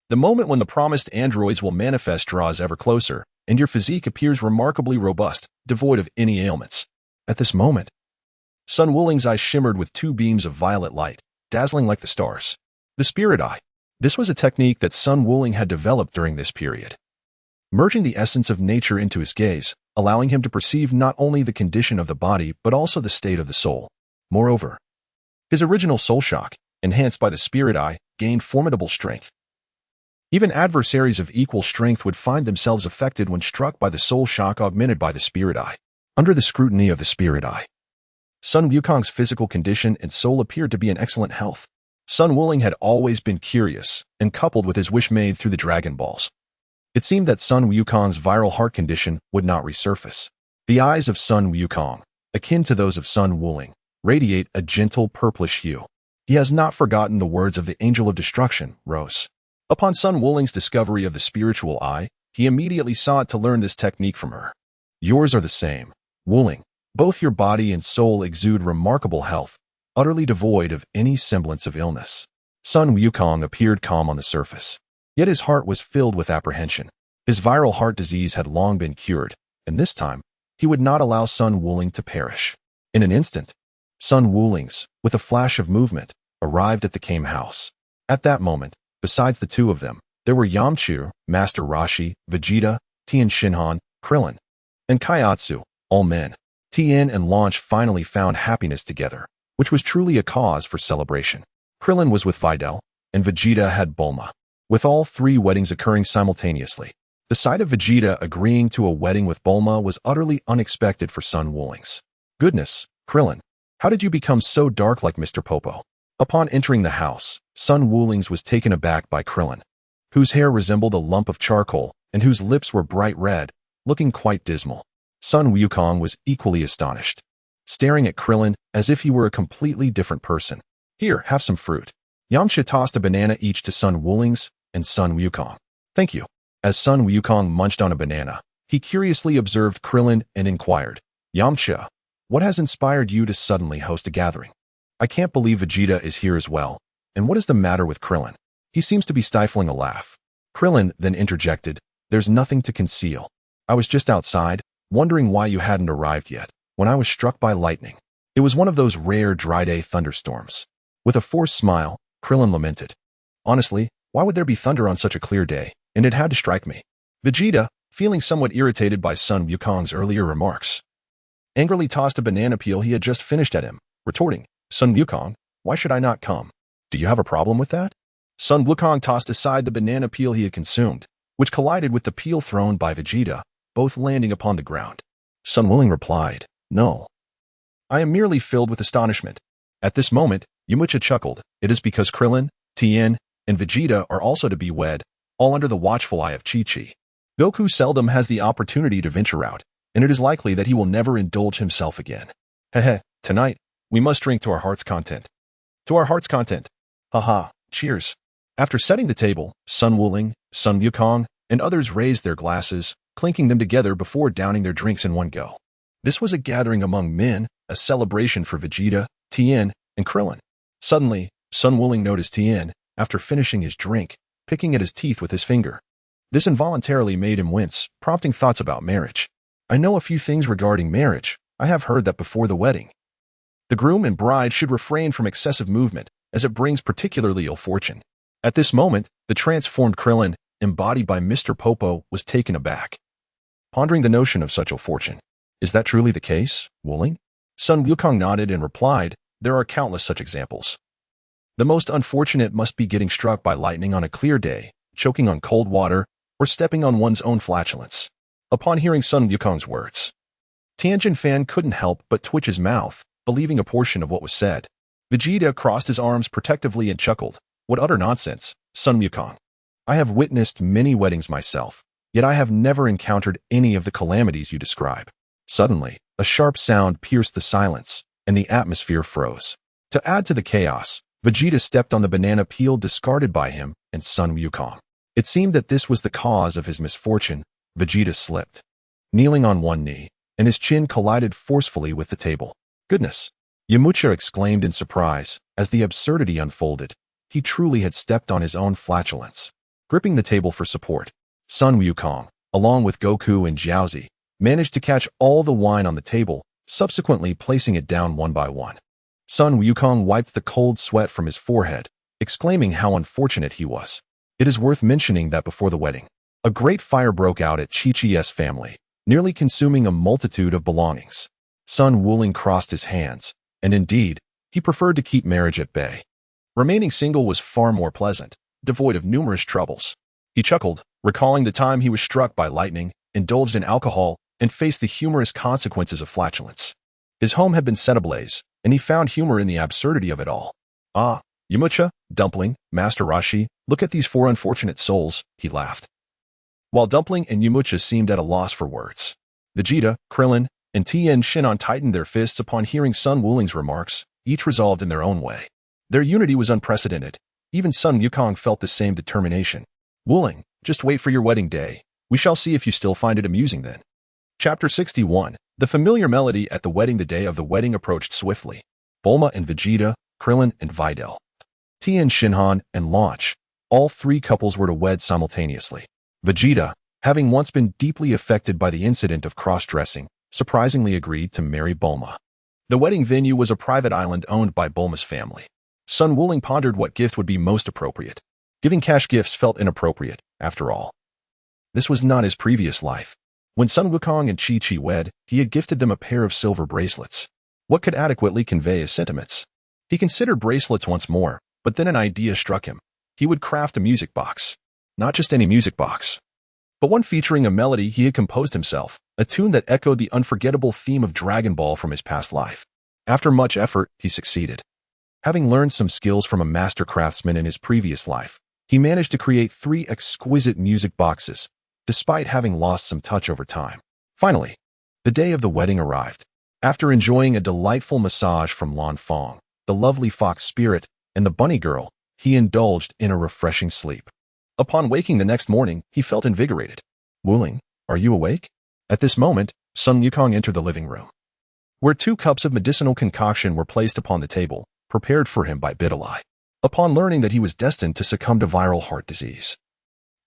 The moment when the promised androids will manifest draws ever closer, and your physique appears remarkably robust, devoid of any ailments. At this moment, Sun Wuling's eyes shimmered with two beams of violet light, dazzling like the stars. The Spirit Eye. This was a technique that Sun Wuling had developed during this period, merging the essence of nature into his gaze, allowing him to perceive not only the condition of the body but also the state of the soul. Moreover, his original soul shock, enhanced by the Spirit Eye, gained formidable strength. Even adversaries of equal strength would find themselves affected when struck by the soul shock augmented by the Spirit Eye. Under the scrutiny of the Spirit Eye, Sun Wukong's physical condition and soul appeared to be in excellent health. Sun Wuling had always been curious, and coupled with his wish made through the Dragon Balls, it seemed that Sun Wukong's viral heart condition would not resurface. The eyes of Sun Wukong, akin to those of Sun Wuling, radiate a gentle purplish hue. He has not forgotten the words of the Angel of Destruction, Rose. Upon Sun Wuling's discovery of the spiritual eye, he immediately sought to learn this technique from her. Yours are the same, Wuling. Both your body and soul exude remarkable health, utterly devoid of any semblance of illness. Sun Wukong appeared calm on the surface, yet his heart was filled with apprehension. His viral heart disease had long been cured, and this time, he would not allow Sun Wuling to perish. In an instant, Sun Wulings, with a flash of movement, arrived at the Kame house. At that moment, besides the two of them, there were Yamcha, Master Roshi, Vegeta, Tien Shinhan, Krillin, and Kaiatsu, all men. Tien and Launch finally found happiness together, which was truly a cause for celebration. Krillin was with Videl, and Vegeta had Bulma. With all three weddings occurring simultaneously, the sight of Vegeta agreeing to a wedding with Bulma was utterly unexpected for Sun Wulings. Goodness, Krillin, how did you become so dark like Mr. Popo? Upon entering the house, Sun Wulings was taken aback by Krillin, whose hair resembled a lump of charcoal and whose lips were bright red, looking quite dismal. Sun Wukong was equally astonished, staring at Krillin as if he were a completely different person. Here, have some fruit. Yamcha tossed a banana each to Sun Wulings and Sun Wukong. Thank you. As Sun Wukong munched on a banana, he curiously observed Krillin and inquired, Yamcha, what has inspired you to suddenly host a gathering? I can't believe Vegeta is here as well. And what is the matter with Krillin? He seems to be stifling a laugh. Krillin then interjected, there's nothing to conceal. I was just outside, wondering why you hadn't arrived yet, when I was struck by lightning. It was one of those rare dry-day thunderstorms. With a forced smile, Krillin lamented. Honestly, why would there be thunder on such a clear day? And it had to strike me. Vegeta, feeling somewhat irritated by Sun Wukong's earlier remarks, angrily tossed a banana peel he had just finished at him, retorting, Sun Wukong, why should I not come? Do you have a problem with that? Sun Wukong tossed aside the banana peel he had consumed, which collided with the peel thrown by Vegeta, both landing upon the ground. Sun Wuling replied, no. I am merely filled with astonishment. At this moment, Yamcha chuckled. It is because Krillin, Tien, and Vegeta are also to be wed, all under the watchful eye of Chi-Chi. Goku seldom has the opportunity to venture out, and it is likely that he will never indulge himself again. Heh, tonight, we must drink to our heart's content. To our heart's content. Haha, cheers. After setting the table, Sun Wuling, Sun Wukong, and others raised their glasses, clinking them together before downing their drinks in one go. This was a gathering among men, a celebration for Vegeta, Tien, and Krillin. Suddenly, Sun Wuling noticed Tien, after finishing his drink, picking at his teeth with his finger. This involuntarily made him wince, prompting thoughts about marriage. I know a few things regarding marriage. I have heard that before the wedding, the groom and bride should refrain from excessive movement, as it brings particularly ill fortune. At this moment, the transformed Krillin, embodied by Mr. Popo, was taken aback, pondering the notion of such ill fortune. Is that truly the case, Wuling? Sun Wukong nodded and replied, there are countless such examples. The most unfortunate must be getting struck by lightning on a clear day, choking on cold water, or stepping on one's own flatulence. Upon hearing Sun Wukong's words, Tianjin Fan couldn't help but twitch his mouth, believing a portion of what was said. Vegeta crossed his arms protectively and chuckled. What utter nonsense, Sun Wukong. I have witnessed many weddings myself, yet I have never encountered any of the calamities you describe. Suddenly, a sharp sound pierced the silence, and the atmosphere froze. To add to the chaos, Vegeta stepped on the banana peel discarded by him and Sun Wukong. It seemed that this was the cause of his misfortune. Vegeta slipped, kneeling on one knee, and his chin collided forcefully with the table. Goodness! Yamcha exclaimed in surprise as the absurdity unfolded. He truly had stepped on his own flatulence. Gripping the table for support, Sun Wukong, along with Goku and Jiaozi, managed to catch all the wine on the table, subsequently placing it down one by one. Sun Wukong wiped the cold sweat from his forehead, exclaiming how unfortunate he was. It is worth mentioning that before the wedding, a great fire broke out at Chi-Chi's family, nearly consuming a multitude of belongings. Sun Wuling crossed his hands, and indeed, he preferred to keep marriage at bay. Remaining single was far more pleasant, devoid of numerous troubles. He chuckled, recalling the time he was struck by lightning, indulged in alcohol, and faced the humorous consequences of flatulence. His home had been set ablaze, and he found humor in the absurdity of it all. Ah, Yamcha, Dumpling, Master Rashi, look at these four unfortunate souls, he laughed. While Dumpling and Yamcha seemed at a loss for words, Vegeta, Krillin, and Tien Shinhan tightened their fists upon hearing Sun Wuling's remarks, each resolved in their own way. Their unity was unprecedented. Even Sun Wukong felt the same determination. Wuling, just wait for your wedding day. We shall see if you still find it amusing then. Chapter 61. The familiar melody at the wedding. The day of the wedding approached swiftly. Bulma and Vegeta, Krillin and Videl, Tien Shinhan and Launch, all three couples were to wed simultaneously. Vegeta, having once been deeply affected by the incident of cross-dressing, surprisingly agreed to marry Bulma. The wedding venue was a private island owned by Bulma's family. Sun Wuling pondered what gift would be most appropriate. Giving cash gifts felt inappropriate, after all. This was not his previous life. When Sun Wukong and Chi-Chi wed, he had gifted them a pair of silver bracelets. What could adequately convey his sentiments? He considered bracelets once more, but then an idea struck him. He would craft a music box. Not just any music box, but one featuring a melody he had composed himself, a tune that echoed the unforgettable theme of Dragon Ball from his past life. After much effort, he succeeded. Having learned some skills from a master craftsman in his previous life, he managed to create 3 exquisite music boxes, despite having lost some touch over time. Finally, the day of the wedding arrived. After enjoying a delightful massage from Lan Fong, the lovely fox spirit, and the bunny girl, he indulged in a refreshing sleep. Upon waking the next morning, he felt invigorated. Wuling, are you awake? At this moment, Sun Wukong entered the living room, where 2 cups of medicinal concoction were placed upon the table, prepared for him by Bidalai. Upon learning that he was destined to succumb to viral heart disease,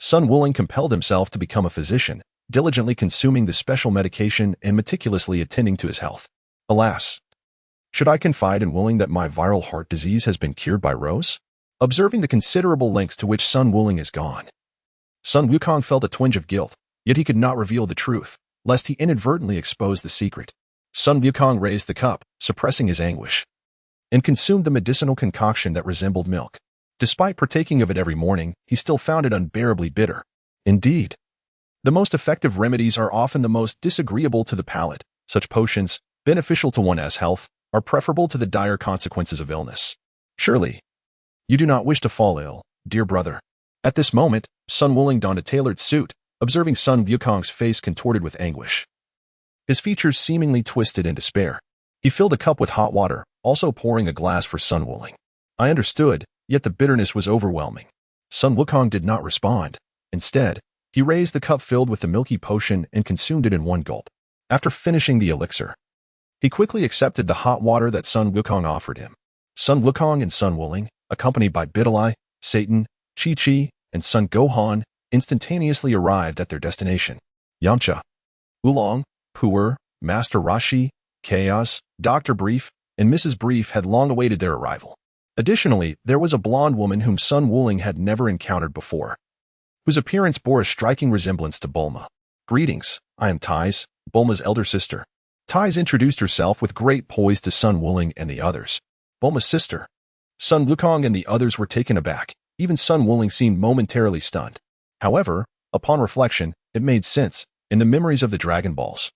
Sun Wuling compelled himself to become a physician, diligently consuming the special medication and meticulously attending to his health. Alas, should I confide in Wuling that my viral heart disease has been cured by Rose? Observing the considerable lengths to which Sun Wuling is gone, Sun Wukong felt a twinge of guilt, yet he could not reveal the truth, lest he inadvertently expose the secret. Sun Wukong raised the cup, suppressing his anguish, and consumed the medicinal concoction that resembled milk. Despite partaking of it every morning, he still found it unbearably bitter. Indeed, the most effective remedies are often the most disagreeable to the palate. Such potions, beneficial to one's health, are preferable to the dire consequences of illness. Surely, you do not wish to fall ill, dear brother. At this moment, Sun Wuling donned a tailored suit, observing Sun Wukong's face contorted with anguish, his features seemingly twisted in despair. He filled a cup with hot water, also pouring a glass for Sun Wuling. I understood, yet the bitterness was overwhelming. Sun Wukong did not respond. Instead, he raised the cup filled with the milky potion and consumed it in one gulp. After finishing the elixir, he quickly accepted the hot water that Sun Wukong offered him. Sun Wukong and Sun Wuling, accompanied by Bidalai, Satan, Chi-Chi, and Sun Gohan, instantaneously arrived at their destination. Yamcha, Oolong, Pu'er, Master Rashi, Chaos, Dr. Brief, and Mrs. Brief had long awaited their arrival. Additionally, there was a blonde woman whom Sun Wuling had never encountered before, whose appearance bore a striking resemblance to Bulma. Greetings, I am Tais, Bulma's elder sister. Tais introduced herself with great poise to Sun Wuling and the others. Bulma's sister. Sun Wukong and the others were taken aback. Even Sun Wuling seemed momentarily stunned. However, upon reflection, it made sense. In the memories of the Dragon Balls,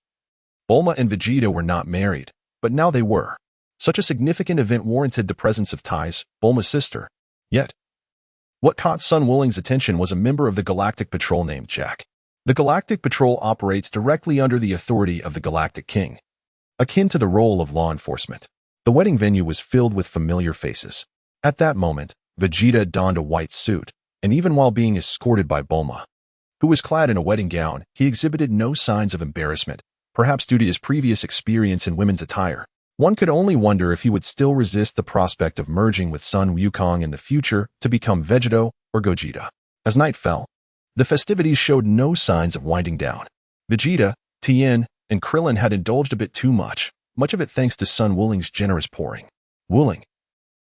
Bulma and Vegeta were not married, but now they were. Such a significant event warranted the presence of Tais, Bulma's sister. Yet, what caught Sun Wuling's attention was a member of the Galactic Patrol named Jack. The Galactic Patrol operates directly under the authority of the Galactic King, akin to the role of law enforcement. The wedding venue was filled with familiar faces. At that moment, Vegeta donned a white suit, and even while being escorted by Bulma, who was clad in a wedding gown, he exhibited no signs of embarrassment, perhaps due to his previous experience in women's attire. One could only wonder if he would still resist the prospect of merging with Sun Wukong in the future to become Vegeta or Gogeta. As night fell, the festivities showed no signs of winding down. Vegeta, Tien, and Krillin had indulged a bit too much of it thanks to Sun Wuling's generous pouring. Wuling,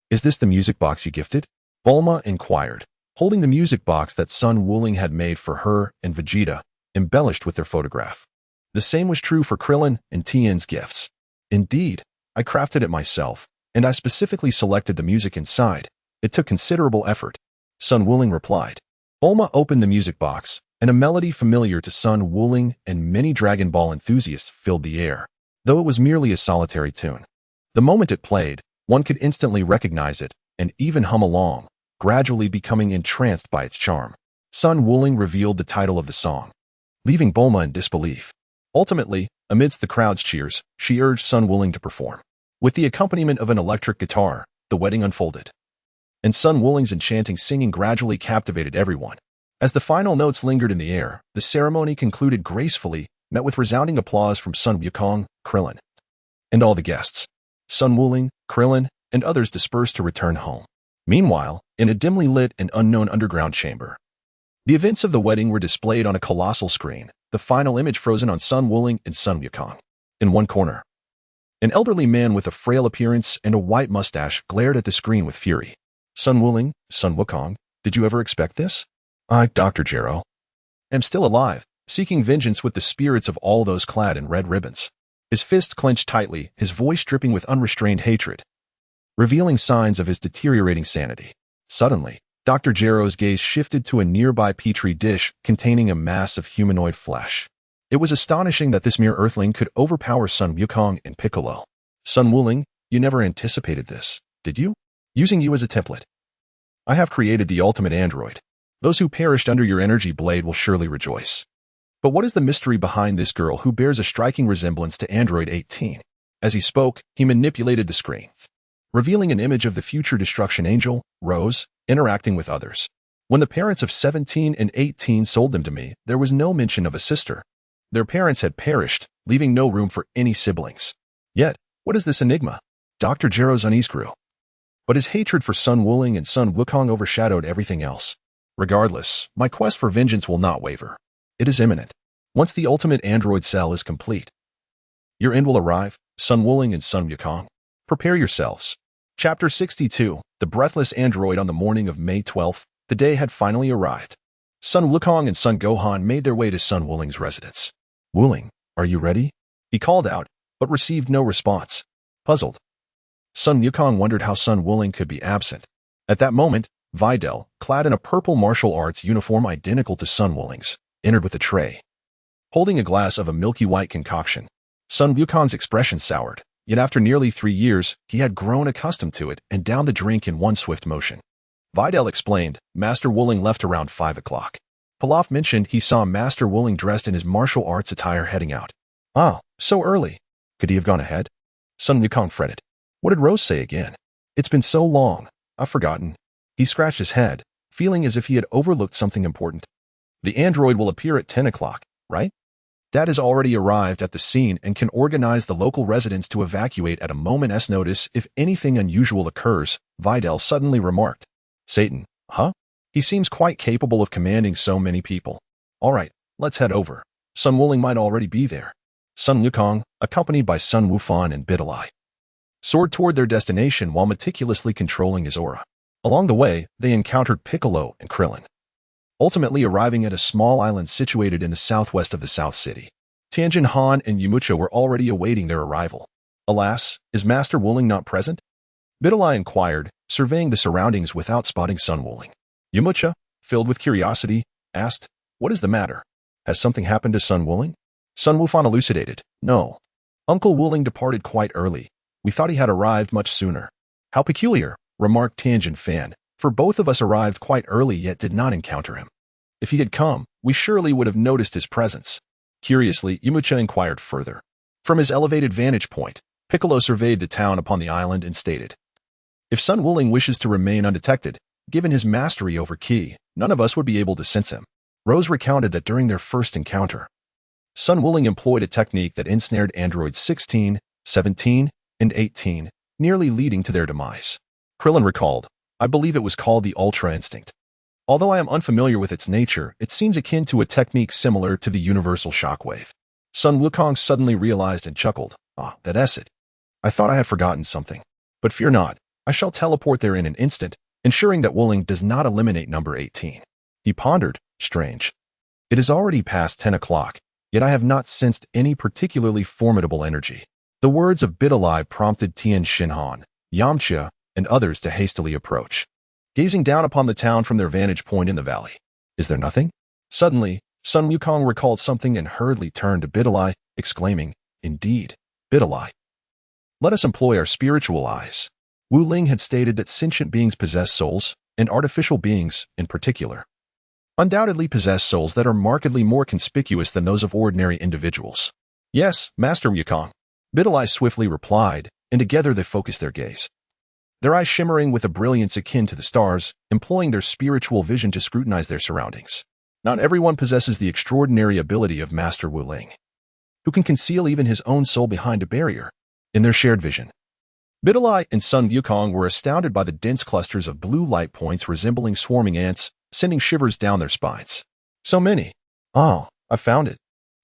is this the music box you gifted? Bulma inquired, holding the music box that Sun Wuling had made for her and Vegeta, embellished with their photograph. The same was true for Krillin and Tien's gifts. Indeed, I crafted it myself, and I specifically selected the music inside. It took considerable effort, Sun Wuling replied. Bulma opened the music box, and a melody familiar to Sun Wuling and many Dragon Ball enthusiasts filled the air, though it was merely a solitary tune. The moment it played, one could instantly recognize it. and even hum along, gradually becoming entranced by its charm. Sun Wuling revealed the title of the song, leaving Bulma in disbelief. Ultimately, amidst the crowd's cheers, she urged Sun Wuling to perform. With the accompaniment of an electric guitar, the wedding unfolded. And Sun Wuling's enchanting singing gradually captivated everyone. As the final notes lingered in the air, the ceremony concluded gracefully, met with resounding applause from Sun Wukong, Krillin, and all the guests. Sun Wuling, Krillin, and others dispersed to return home. Meanwhile, in a dimly lit and unknown underground chamber, the events of the wedding were displayed on a colossal screen, the final image frozen on Sun Wuling and Sun Wukong. In one corner, an elderly man with a frail appearance and a white mustache glared at the screen with fury. Sun Wuling, Sun Wukong, did you ever expect this? I, Dr. Gero, am still alive, seeking vengeance with the spirits of all those clad in red ribbons. His fists clenched tightly, his voice dripping with unrestrained hatred, revealing signs of his deteriorating sanity. Suddenly, Dr. Gero's gaze shifted to a nearby petri dish containing a mass of humanoid flesh. It was astonishing that this mere earthling could overpower Sun Wukong and Piccolo. Sun Wuling, you never anticipated this, did you? Using you as a template, I have created the ultimate android. Those who perished under your energy blade will surely rejoice. But what is the mystery behind this girl who bears a striking resemblance to Android 18? As he spoke, he manipulated the screen, revealing an image of the future destruction angel, Rose, interacting with others. When the parents of 17 and 18 sold them to me, there was no mention of a sister. Their parents had perished, leaving no room for any siblings. Yet, what is this enigma? Dr. Gero's unease grew. But his hatred for Sun Wuling and Sun Wukong overshadowed everything else. Regardless, my quest for vengeance will not waver. It is imminent. Once the ultimate android cell is complete, your end will arrive, Sun Wuling and Sun Wukong. Prepare yourselves. Chapter 62, The Breathless Android. On the morning of May 12th, the day had finally arrived. Sun Wukong and Sun Gohan made their way to Sun Wuling's residence. Wuling, are you ready? He called out, but received no response. Puzzled, Sun Wukong wondered how Sun Wuling could be absent. At that moment, Videl, clad in a purple martial arts uniform identical to Sun Wuling's, entered with a tray, holding a glass of a milky white concoction. Sun Wukong's expression soured, yet after nearly 3 years, he had grown accustomed to it and downed the drink in one swift motion. Videl explained, Master Wuling left around 5 o'clock. Pilaf mentioned he saw Master Wuling dressed in his martial arts attire heading out. Ah, so early. Could he have gone ahead? Sun Wukong fretted. What did Rose say again? It's been so long, I've forgotten. He scratched his head, feeling as if he had overlooked something important. The android will appear at 10 o'clock, right? Dad has already arrived at the scene and can organize the local residents to evacuate at a moment's notice if anything unusual occurs, Videl suddenly remarked. Satan, huh? He seems quite capable of commanding so many people. All right, let's head over. Sun Wuling might already be there. Sun Wukong, accompanied by Sun Wufan and Bidalai, soared toward their destination while meticulously controlling his aura. Along the way, they encountered Piccolo and Krillin, ultimately arriving at a small island situated in the southwest of the South City. Tianjin Han and Yamcha were already awaiting their arrival. Alas, is Master Wuling not present? Bidalai inquired, surveying the surroundings without spotting Sun Wuling. Yamcha, filled with curiosity, asked, What is the matter? Has something happened to Sun Wuling? Sun Wufan elucidated, No. Uncle Wuling departed quite early. We thought he had arrived much sooner. How peculiar, remarked Tianjin Fan, for both of us arrived quite early yet did not encounter him. If he had come, we surely would have noticed his presence. Curiously, Yamcha inquired further. From his elevated vantage point, Piccolo surveyed the town upon the island and stated, If Sun Wuling wishes to remain undetected, given his mastery over Ki, none of us would be able to sense him. Rose recounted that during their first encounter, Sun Wuling employed a technique that ensnared androids 16, 17, and 18, nearly leading to their demise. Krillin recalled, I believe it was called the Ultra Instinct. Although I am unfamiliar with its nature, it seems akin to a technique similar to the universal shockwave. Sun Wukong suddenly realized and chuckled, that's it. I thought I had forgotten something. But fear not, I shall teleport there in an instant, ensuring that Wuling does not eliminate number 18. He pondered, strange. It is already past 10 o'clock, yet I have not sensed any particularly formidable energy. The words of Bidalai prompted Tien Shinhan, Yamcha, and others to hastily approach, gazing down upon the town from their vantage point in the valley. Is there nothing? Suddenly, Sun Wukong recalled something and hurriedly turned to Bidalai, exclaiming, Indeed, Bidalai. Let us employ our spiritual eyes. Wu Ling had stated that sentient beings possess souls, and artificial beings, in particular, undoubtedly possess souls that are markedly more conspicuous than those of ordinary individuals. Yes, Master Wukong, Bidalai swiftly replied, and together they focused their gaze, their eyes shimmering with a brilliance akin to the stars, employing their spiritual vision to scrutinize their surroundings. Not everyone possesses the extraordinary ability of Master Wu Ling, who can conceal even his own soul behind a barrier. In their shared vision, Bidalai and Sun Wukong were astounded by the dense clusters of blue light points resembling swarming ants, sending shivers down their spines. So many. Oh, I found it.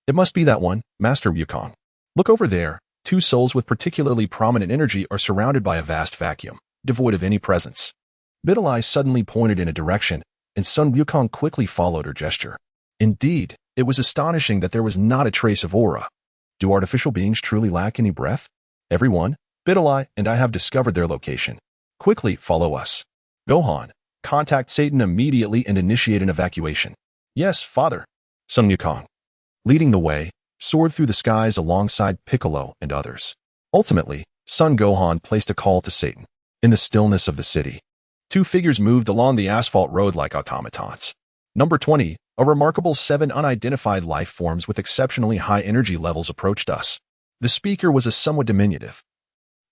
It must be that one, Master Wukong. Look over there. Two souls with particularly prominent energy are surrounded by a vast vacuum, devoid of any presence. Bidalai suddenly pointed in a direction, and Sun Wukong quickly followed her gesture. Indeed, it was astonishing that there was not a trace of aura. Do artificial beings truly lack any breath? Everyone, Bidalai and I have discovered their location. Quickly follow us. Gohan, contact Satan immediately and initiate an evacuation. Yes, father. Sun Wukong, leading the way, soared through the skies alongside Piccolo and others. Ultimately, Son Gohan placed a call to Satan. In the stillness of the city, two figures moved along the asphalt road like automatons. Number 20, a remarkable 7 unidentified life forms with exceptionally high energy levels approached us. The speaker was a somewhat diminutive,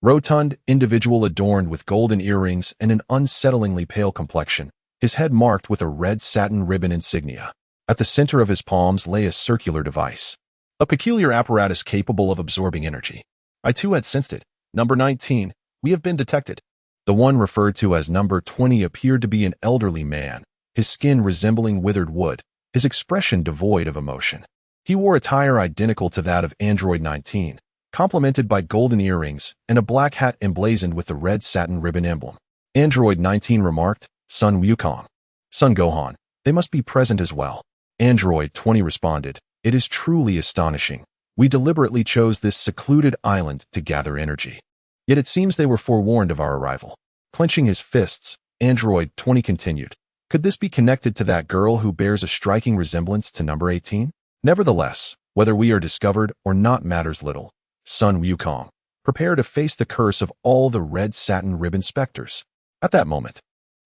rotund individual adorned with golden earrings and an unsettlingly pale complexion, his head marked with a red satin ribbon insignia. At the center of his palms lay a circular device, a peculiar apparatus capable of absorbing energy. I too had sensed it. Number 19, we have been detected. The one referred to as number 20 appeared to be an elderly man, his skin resembling withered wood, his expression devoid of emotion. He wore attire identical to that of Android 19, complemented by golden earrings and a black hat emblazoned with the red satin ribbon emblem. Android 19 remarked, Sun Wukong, Son Gohan, they must be present as well. Android 20 responded, it is truly astonishing. We deliberately chose this secluded island to gather energy. Yet it seems they were forewarned of our arrival. Clenching his fists, Android 20 continued, could this be connected to that girl who bears a striking resemblance to number 18? Nevertheless, whether we are discovered or not matters little. Sun Wukong, prepare to face the curse of all the red satin ribbon specters. At that moment,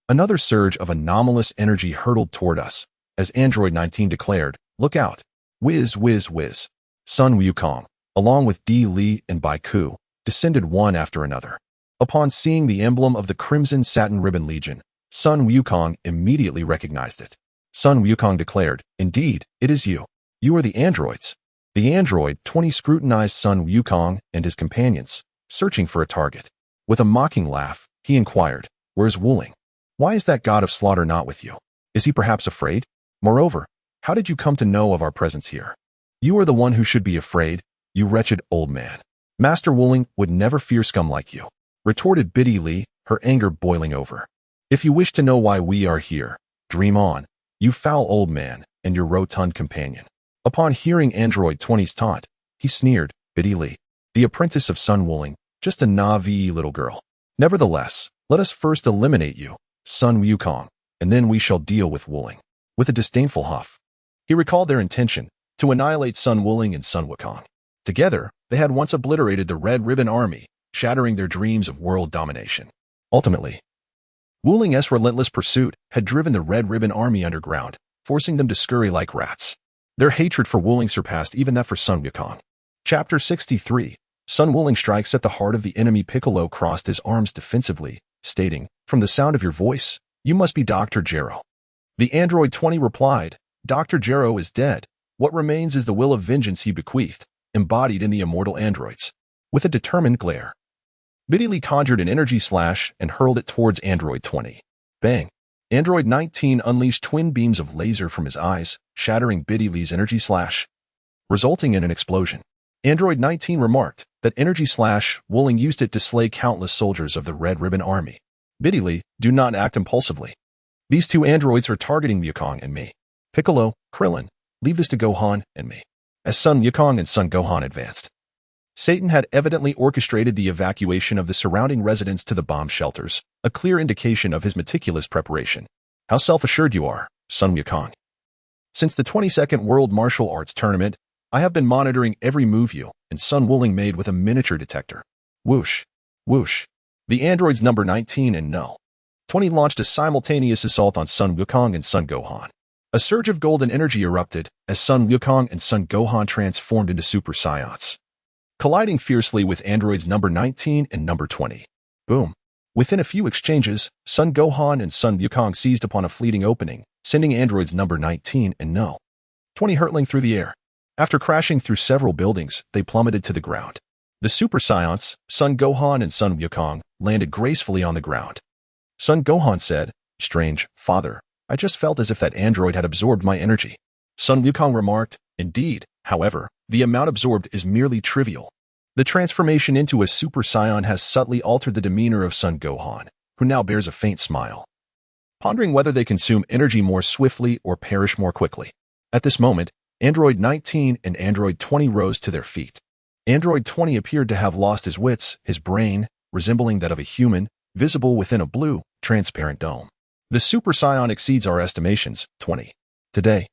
another surge of anomalous energy hurtled toward us, as Android 19 declared, look out. Whiz, whiz, whiz. Sun Wukong, along with Di Li and Bai Ku, descended one after another. Upon seeing the emblem of the Crimson Satin Ribbon Legion, Sun Wukong immediately recognized it. Sun Wukong declared, indeed, it is you. You are the androids. The android 20 scrutinized Sun Wukong and his companions, searching for a target. With a mocking laugh, he inquired, where's Wu Ling? Why is that god of slaughter not with you? Is he perhaps afraid? Moreover, how did you come to know of our presence here? You are the one who should be afraid, you wretched old man. Master Wu Ling would never fear scum like you, retorted Biddy Li, her anger boiling over. If you wish to know why we are here, dream on, you foul old man and your rotund companion. Upon hearing Android 20's taunt, he sneered, Biddy Li, the apprentice of Sun Wu Ling, just a naive little girl. Nevertheless, let us first eliminate you, Sun Wukong, and then we shall deal with Wu Ling. With a disdainful huff, he recalled their intention to annihilate Sun Wu Ling and Sun Wukong. Together, they had once obliterated the Red Ribbon Army, shattering their dreams of world domination. Ultimately, Wu Ling's relentless pursuit had driven the Red Ribbon Army underground, forcing them to scurry like rats. Their hatred for Wu Ling surpassed even that for Sun Wukong. Chapter 63, Sun Wu Ling strikes at the heart of the enemy. Piccolo crossed his arms defensively, stating, from the sound of your voice, you must be Dr. Gero. The Android 20 replied, Dr. Gero is dead. What remains is the will of vengeance he bequeathed, embodied in the immortal androids. With a determined glare, Biddy Li conjured an energy slash and hurled it towards Android 20. Bang! Android 19 unleashed twin beams of laser from his eyes, shattering Biddy Li's energy slash, resulting in an explosion. Android 19 remarked that energy slash Wu Ling used it to slay countless soldiers of the Red Ribbon Army. Biddy Li, do not act impulsively. These two androids are targeting Wukong and me. Piccolo, Krillin, leave this to Gohan and me. As Sun Wukong and Son Gohan advanced, Satan had evidently orchestrated the evacuation of the surrounding residents to the bomb shelters, a clear indication of his meticulous preparation. How self-assured you are, Sun Wukong. Since the 22nd World Martial Arts Tournament, I have been monitoring every move you and Sun Wu Ling made with a miniature detector. Whoosh, whoosh. The androids number 19 and No. 20 launched a simultaneous assault on Sun Wukong and Sun Gohan. A surge of golden energy erupted as Sun Wukong and Sun Gohan transformed into Super Saiyans, colliding fiercely with androids number 19 and number 20. Boom. Within a few exchanges, Sun Gohan and Sun Wukong seized upon a fleeting opening, sending androids number 19 and No. 20 hurtling through the air. After crashing through several buildings, they plummeted to the ground. The Super Saiyans, Sun Gohan and Sun Wukong, landed gracefully on the ground. Sun Gohan said, "Strange, father. I just felt as if that android had absorbed my energy." Sun Wukong remarked, "Indeed, however, the amount absorbed is merely trivial." The transformation into a Super Saiyan has subtly altered the demeanor of Sun Gohan, who now bears a faint smile, pondering whether they consume energy more swiftly or perish more quickly. At this moment, Android 19 and Android 20 rose to their feet. Android 20 appeared to have lost his wits, his brain, resembling that of a human, visible within a blue, transparent dome. The Super Saiyan exceeds our estimations, 20. Today,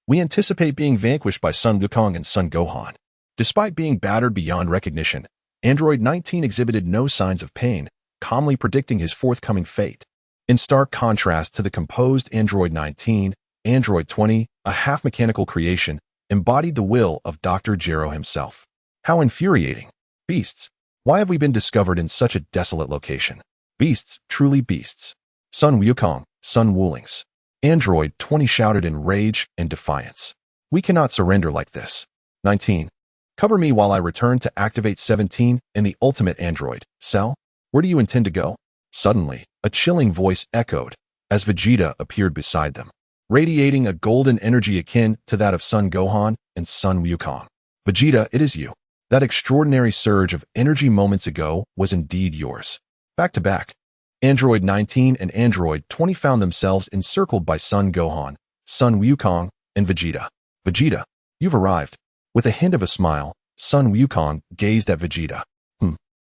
we anticipate being vanquished by Sun Wukong and Sun Gohan. Despite being battered beyond recognition, Android 19 exhibited no signs of pain, calmly predicting his forthcoming fate. In stark contrast to the composed Android 19, Android 20, a half-mechanical creation, embodied the will of Dr. Gero himself. How infuriating. Beasts. Why have we been discovered in such a desolate location? Beasts, truly beasts. Sun Wukong, Sun Wulings. Android 20 shouted in rage and defiance. We cannot surrender like this. 19. Cover me while I return to activate 17 in the ultimate android. Cell, where do you intend to go? Suddenly, a chilling voice echoed as Vegeta appeared beside them, radiating a golden energy akin to that of Sun Gohan and Sun Wukong. Vegeta, it is you. That extraordinary surge of energy moments ago was indeed yours. Back to back, Android 19 and Android 20 found themselves encircled by Sun Gohan, Sun Wukong, and Vegeta. Vegeta, you've arrived. With a hint of a smile, Sun Wukong gazed at Vegeta.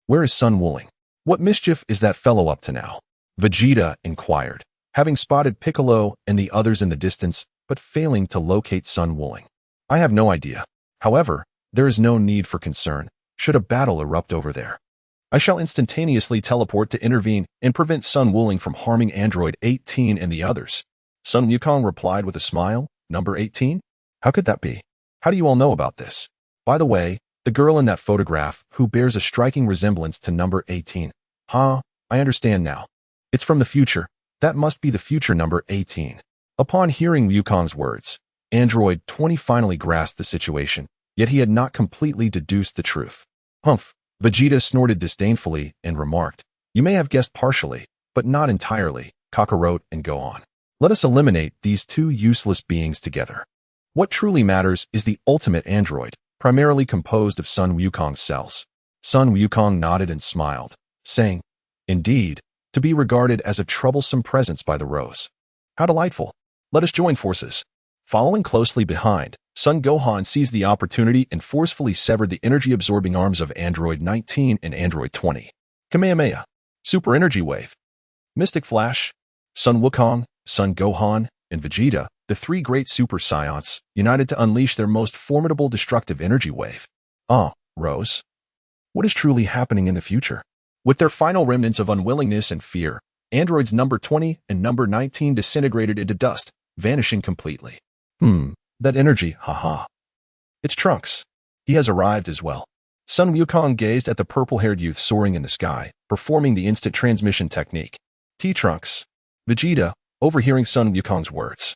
Where is Sun Wuling? What mischief is that fellow up to now? Vegeta inquired, having spotted Piccolo and the others in the distance, but failing to locate Sun Wuling. I have no idea. However, there is no need for concern, should a battle erupt over there. I shall instantaneously teleport to intervene and prevent Sun Wuling from harming Android 18 and the others. Sun Wukong replied with a smile, Number 18? How could that be? How do you all know about this? By the way, the girl in that photograph who bears a striking resemblance to number 18. I understand now. It's from the future. That must be the future number 18. Upon hearing Wukong's words, Android 20 finally grasped the situation, yet he had not completely deduced the truth. Humph. Vegeta snorted disdainfully and remarked, You may have guessed partially, but not entirely, Kakarot and Gohan. Let us eliminate these two useless beings together. What truly matters is the ultimate android, primarily composed of Sun Wukong's cells. Sun Wukong nodded and smiled, saying, Indeed, to be regarded as a troublesome presence by the Rose. How delightful. Let us join forces. Following closely behind, Sun Gohan seized the opportunity and forcefully severed the energy-absorbing arms of Android 19 and Android 20. Kamehameha. Super Energy Wave. Mystic Flash. Sun Wukong, Sun Gohan, and Vegeta, the three great Super Saiyans, united to unleash their most formidable destructive energy wave. Rose. What is truly happening in the future? With their final remnants of unwillingness and fear, androids number 20 and number 19 disintegrated into dust, vanishing completely. That energy, haha. It's Trunks. He has arrived as well. Sun Wukong gazed at the purple-haired youth soaring in the sky, performing the instant transmission technique. Trunks. Vegeta, overhearing Sun Wukong's words,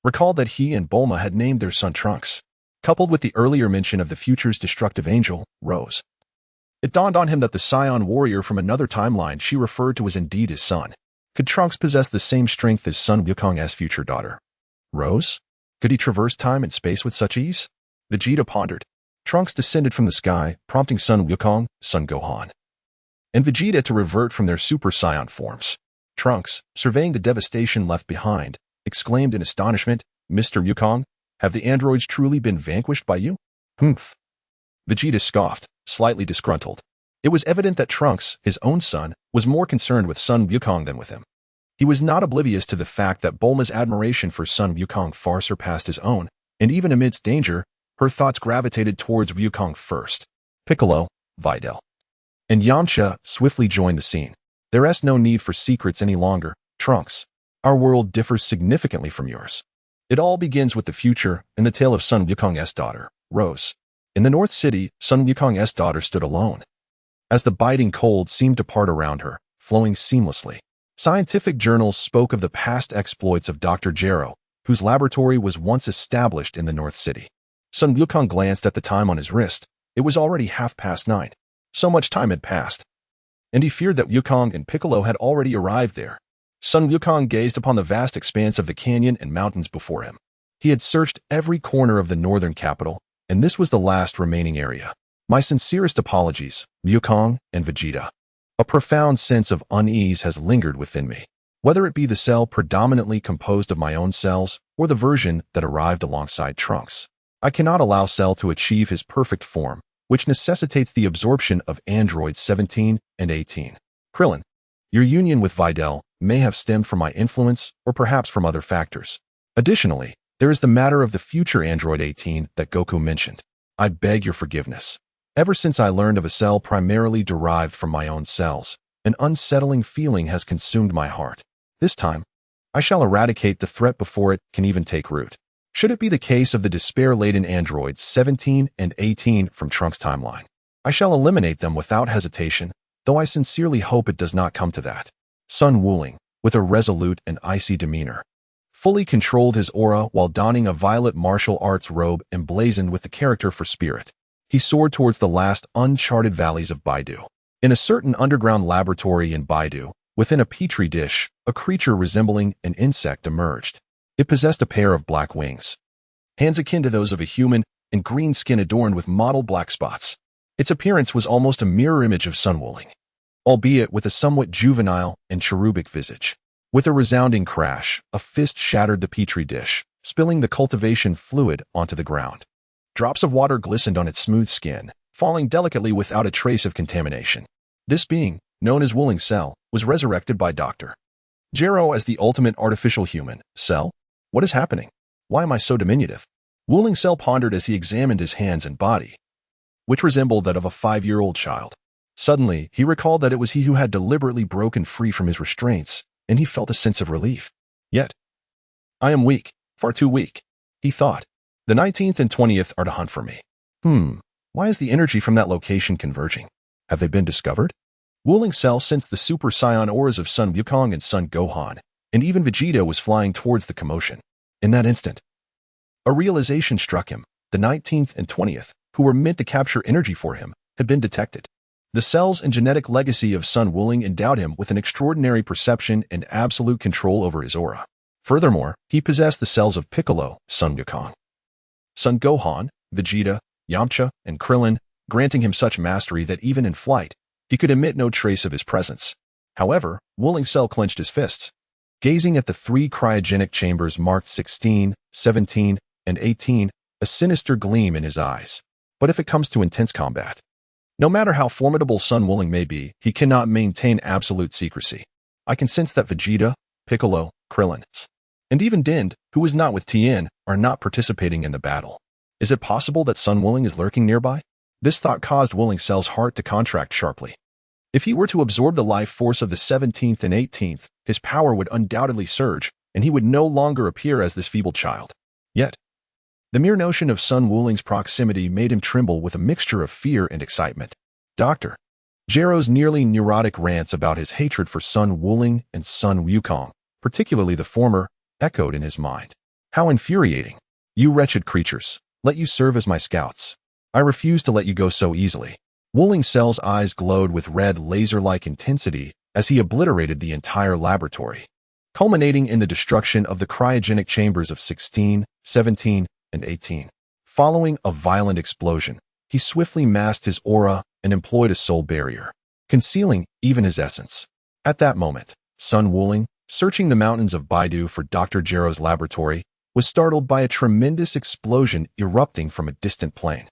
recalled that he and Bulma had named their son Trunks, coupled with the earlier mention of the future's destructive angel, Rose. It dawned on him that the Saiyan warrior from another timeline she referred to was indeed his son. Could Trunks possess the same strength as Sun Wukong's future daughter, Rose? Could he traverse time and space with such ease? Vegeta pondered. Trunks descended from the sky, prompting Sun Wukong, Sun Gohan, and Vegeta to revert from their Super Saiyan forms. Trunks, surveying the devastation left behind, exclaimed in astonishment, Mr. Wukong, have the androids truly been vanquished by you? Humph. Vegeta scoffed, slightly disgruntled. It was evident that Trunks, his own son, was more concerned with Sun Wukong than with him. He was not oblivious to the fact that Bulma's admiration for Sun Wukong far surpassed his own, and even amidst danger, her thoughts gravitated towards Wukong first. Piccolo, Videl, and Yamcha swiftly joined the scene. There's no need for secrets any longer, Trunks. Our world differs significantly from yours. It all begins with the future and the tale of Sun Wukong's daughter, Rose. In the North City, Sun Wukong's daughter stood alone, as the biting cold seemed to part around her, flowing seamlessly. Scientific journals spoke of the past exploits of Dr. Gero, whose laboratory was once established in the North City. Sun Wukong glanced at the time on his wrist. It was already 9:30. So much time had passed, and he feared that Wukong and Piccolo had already arrived there. Sun Wukong gazed upon the vast expanse of the canyon and mountains before him. He had searched every corner of the northern capital, and this was the last remaining area. My sincerest apologies, Wukong and Vegeta. A profound sense of unease has lingered within me. Whether it be the cell predominantly composed of my own cells or the version that arrived alongside Trunks, I cannot allow Cell to achieve his perfect form, which necessitates the absorption of androids 17 and 18. Krillin, your union with Videl may have stemmed from my influence or perhaps from other factors. Additionally, there is the matter of the future android 18 that Goku mentioned. I beg your forgiveness. Ever since I learned of a cell primarily derived from my own cells, an unsettling feeling has consumed my heart. This time, I shall eradicate the threat before it can even take root. Should it be the case of the despair-laden androids 17 and 18 from Trunks' timeline, I shall eliminate them without hesitation, though I sincerely hope it does not come to that. Sun Wuling, with a resolute and icy demeanor, fully controlled his aura while donning a violet martial arts robe emblazoned with the character for spirit. He soared towards the last uncharted valleys of Baidu. In a certain underground laboratory in Baidu, within a petri dish, a creature resembling an insect emerged. It possessed a pair of black wings, hands akin to those of a human, and green skin adorned with mottled black spots. Its appearance was almost a mirror image of Sun Wuling, albeit with a somewhat juvenile and cherubic visage. With a resounding crash, a fist shattered the petri dish, spilling the cultivation fluid onto the ground. Drops of water glistened on its smooth skin, falling delicately without a trace of contamination. This being, known as Wuling Cell, was resurrected by Dr. Gero as the ultimate artificial human. Cell? What is happening? Why am I so diminutive? Wuling Cell pondered as he examined his hands and body, which resembled that of a 5-year-old child. Suddenly, he recalled that it was he who had deliberately broken free from his restraints, and he felt a sense of relief. Yet, I am weak, far too weak, he thought. The 19th and 20th are to hunt for me. Why is the energy from that location converging? Have they been discovered? Wuling Cell sensed the Super Saiyan auras of Sun Wukong and Son Gohan, and even Vegeta was flying towards the commotion. In that instant, a realization struck him. The 19th and 20th, who were meant to capture energy for him, had been detected. The cells and genetic legacy of Sun Wuling endowed him with an extraordinary perception and absolute control over his aura. Furthermore, he possessed the cells of Piccolo, Sun Wukong, Son Gohan, Vegeta, Yamcha, and Krillin, granting him such mastery that even in flight, he could emit no trace of his presence. However, Wuling Cell clenched his fists, gazing at the 3 cryogenic chambers marked 16, 17, and 18, a sinister gleam in his eyes. But if it comes to intense combat, no matter how formidable Sun Wuling may be, he cannot maintain absolute secrecy. I can sense that Vegeta, Piccolo, Krillin, and even Din, who was not with Tien, are not participating in the battle. Is it possible that Sun Wuling is lurking nearby? This thought caused Wuling Cell's heart to contract sharply. If he were to absorb the life force of the 17th and 18th, his power would undoubtedly surge, and he would no longer appear as this feeble child. Yet, the mere notion of Sun Wuling's proximity made him tremble with a mixture of fear and excitement. Dr. Gero's nearly neurotic rants about his hatred for Sun Wuling and Sun Wukong, particularly the former, echoed in his mind. How infuriating. You wretched creatures, let you serve as my scouts. I refuse to let you go so easily. Wuling Cell's eyes glowed with red laser-like intensity as he obliterated the entire laboratory, culminating in the destruction of the cryogenic chambers of 16, 17, and 18. Following a violent explosion, he swiftly masked his aura and employed a soul barrier, concealing even his essence. At that moment, Sun Wuling, searching the mountains of Baidu for Dr. Gero's laboratory, was startled by a tremendous explosion erupting from a distant plain.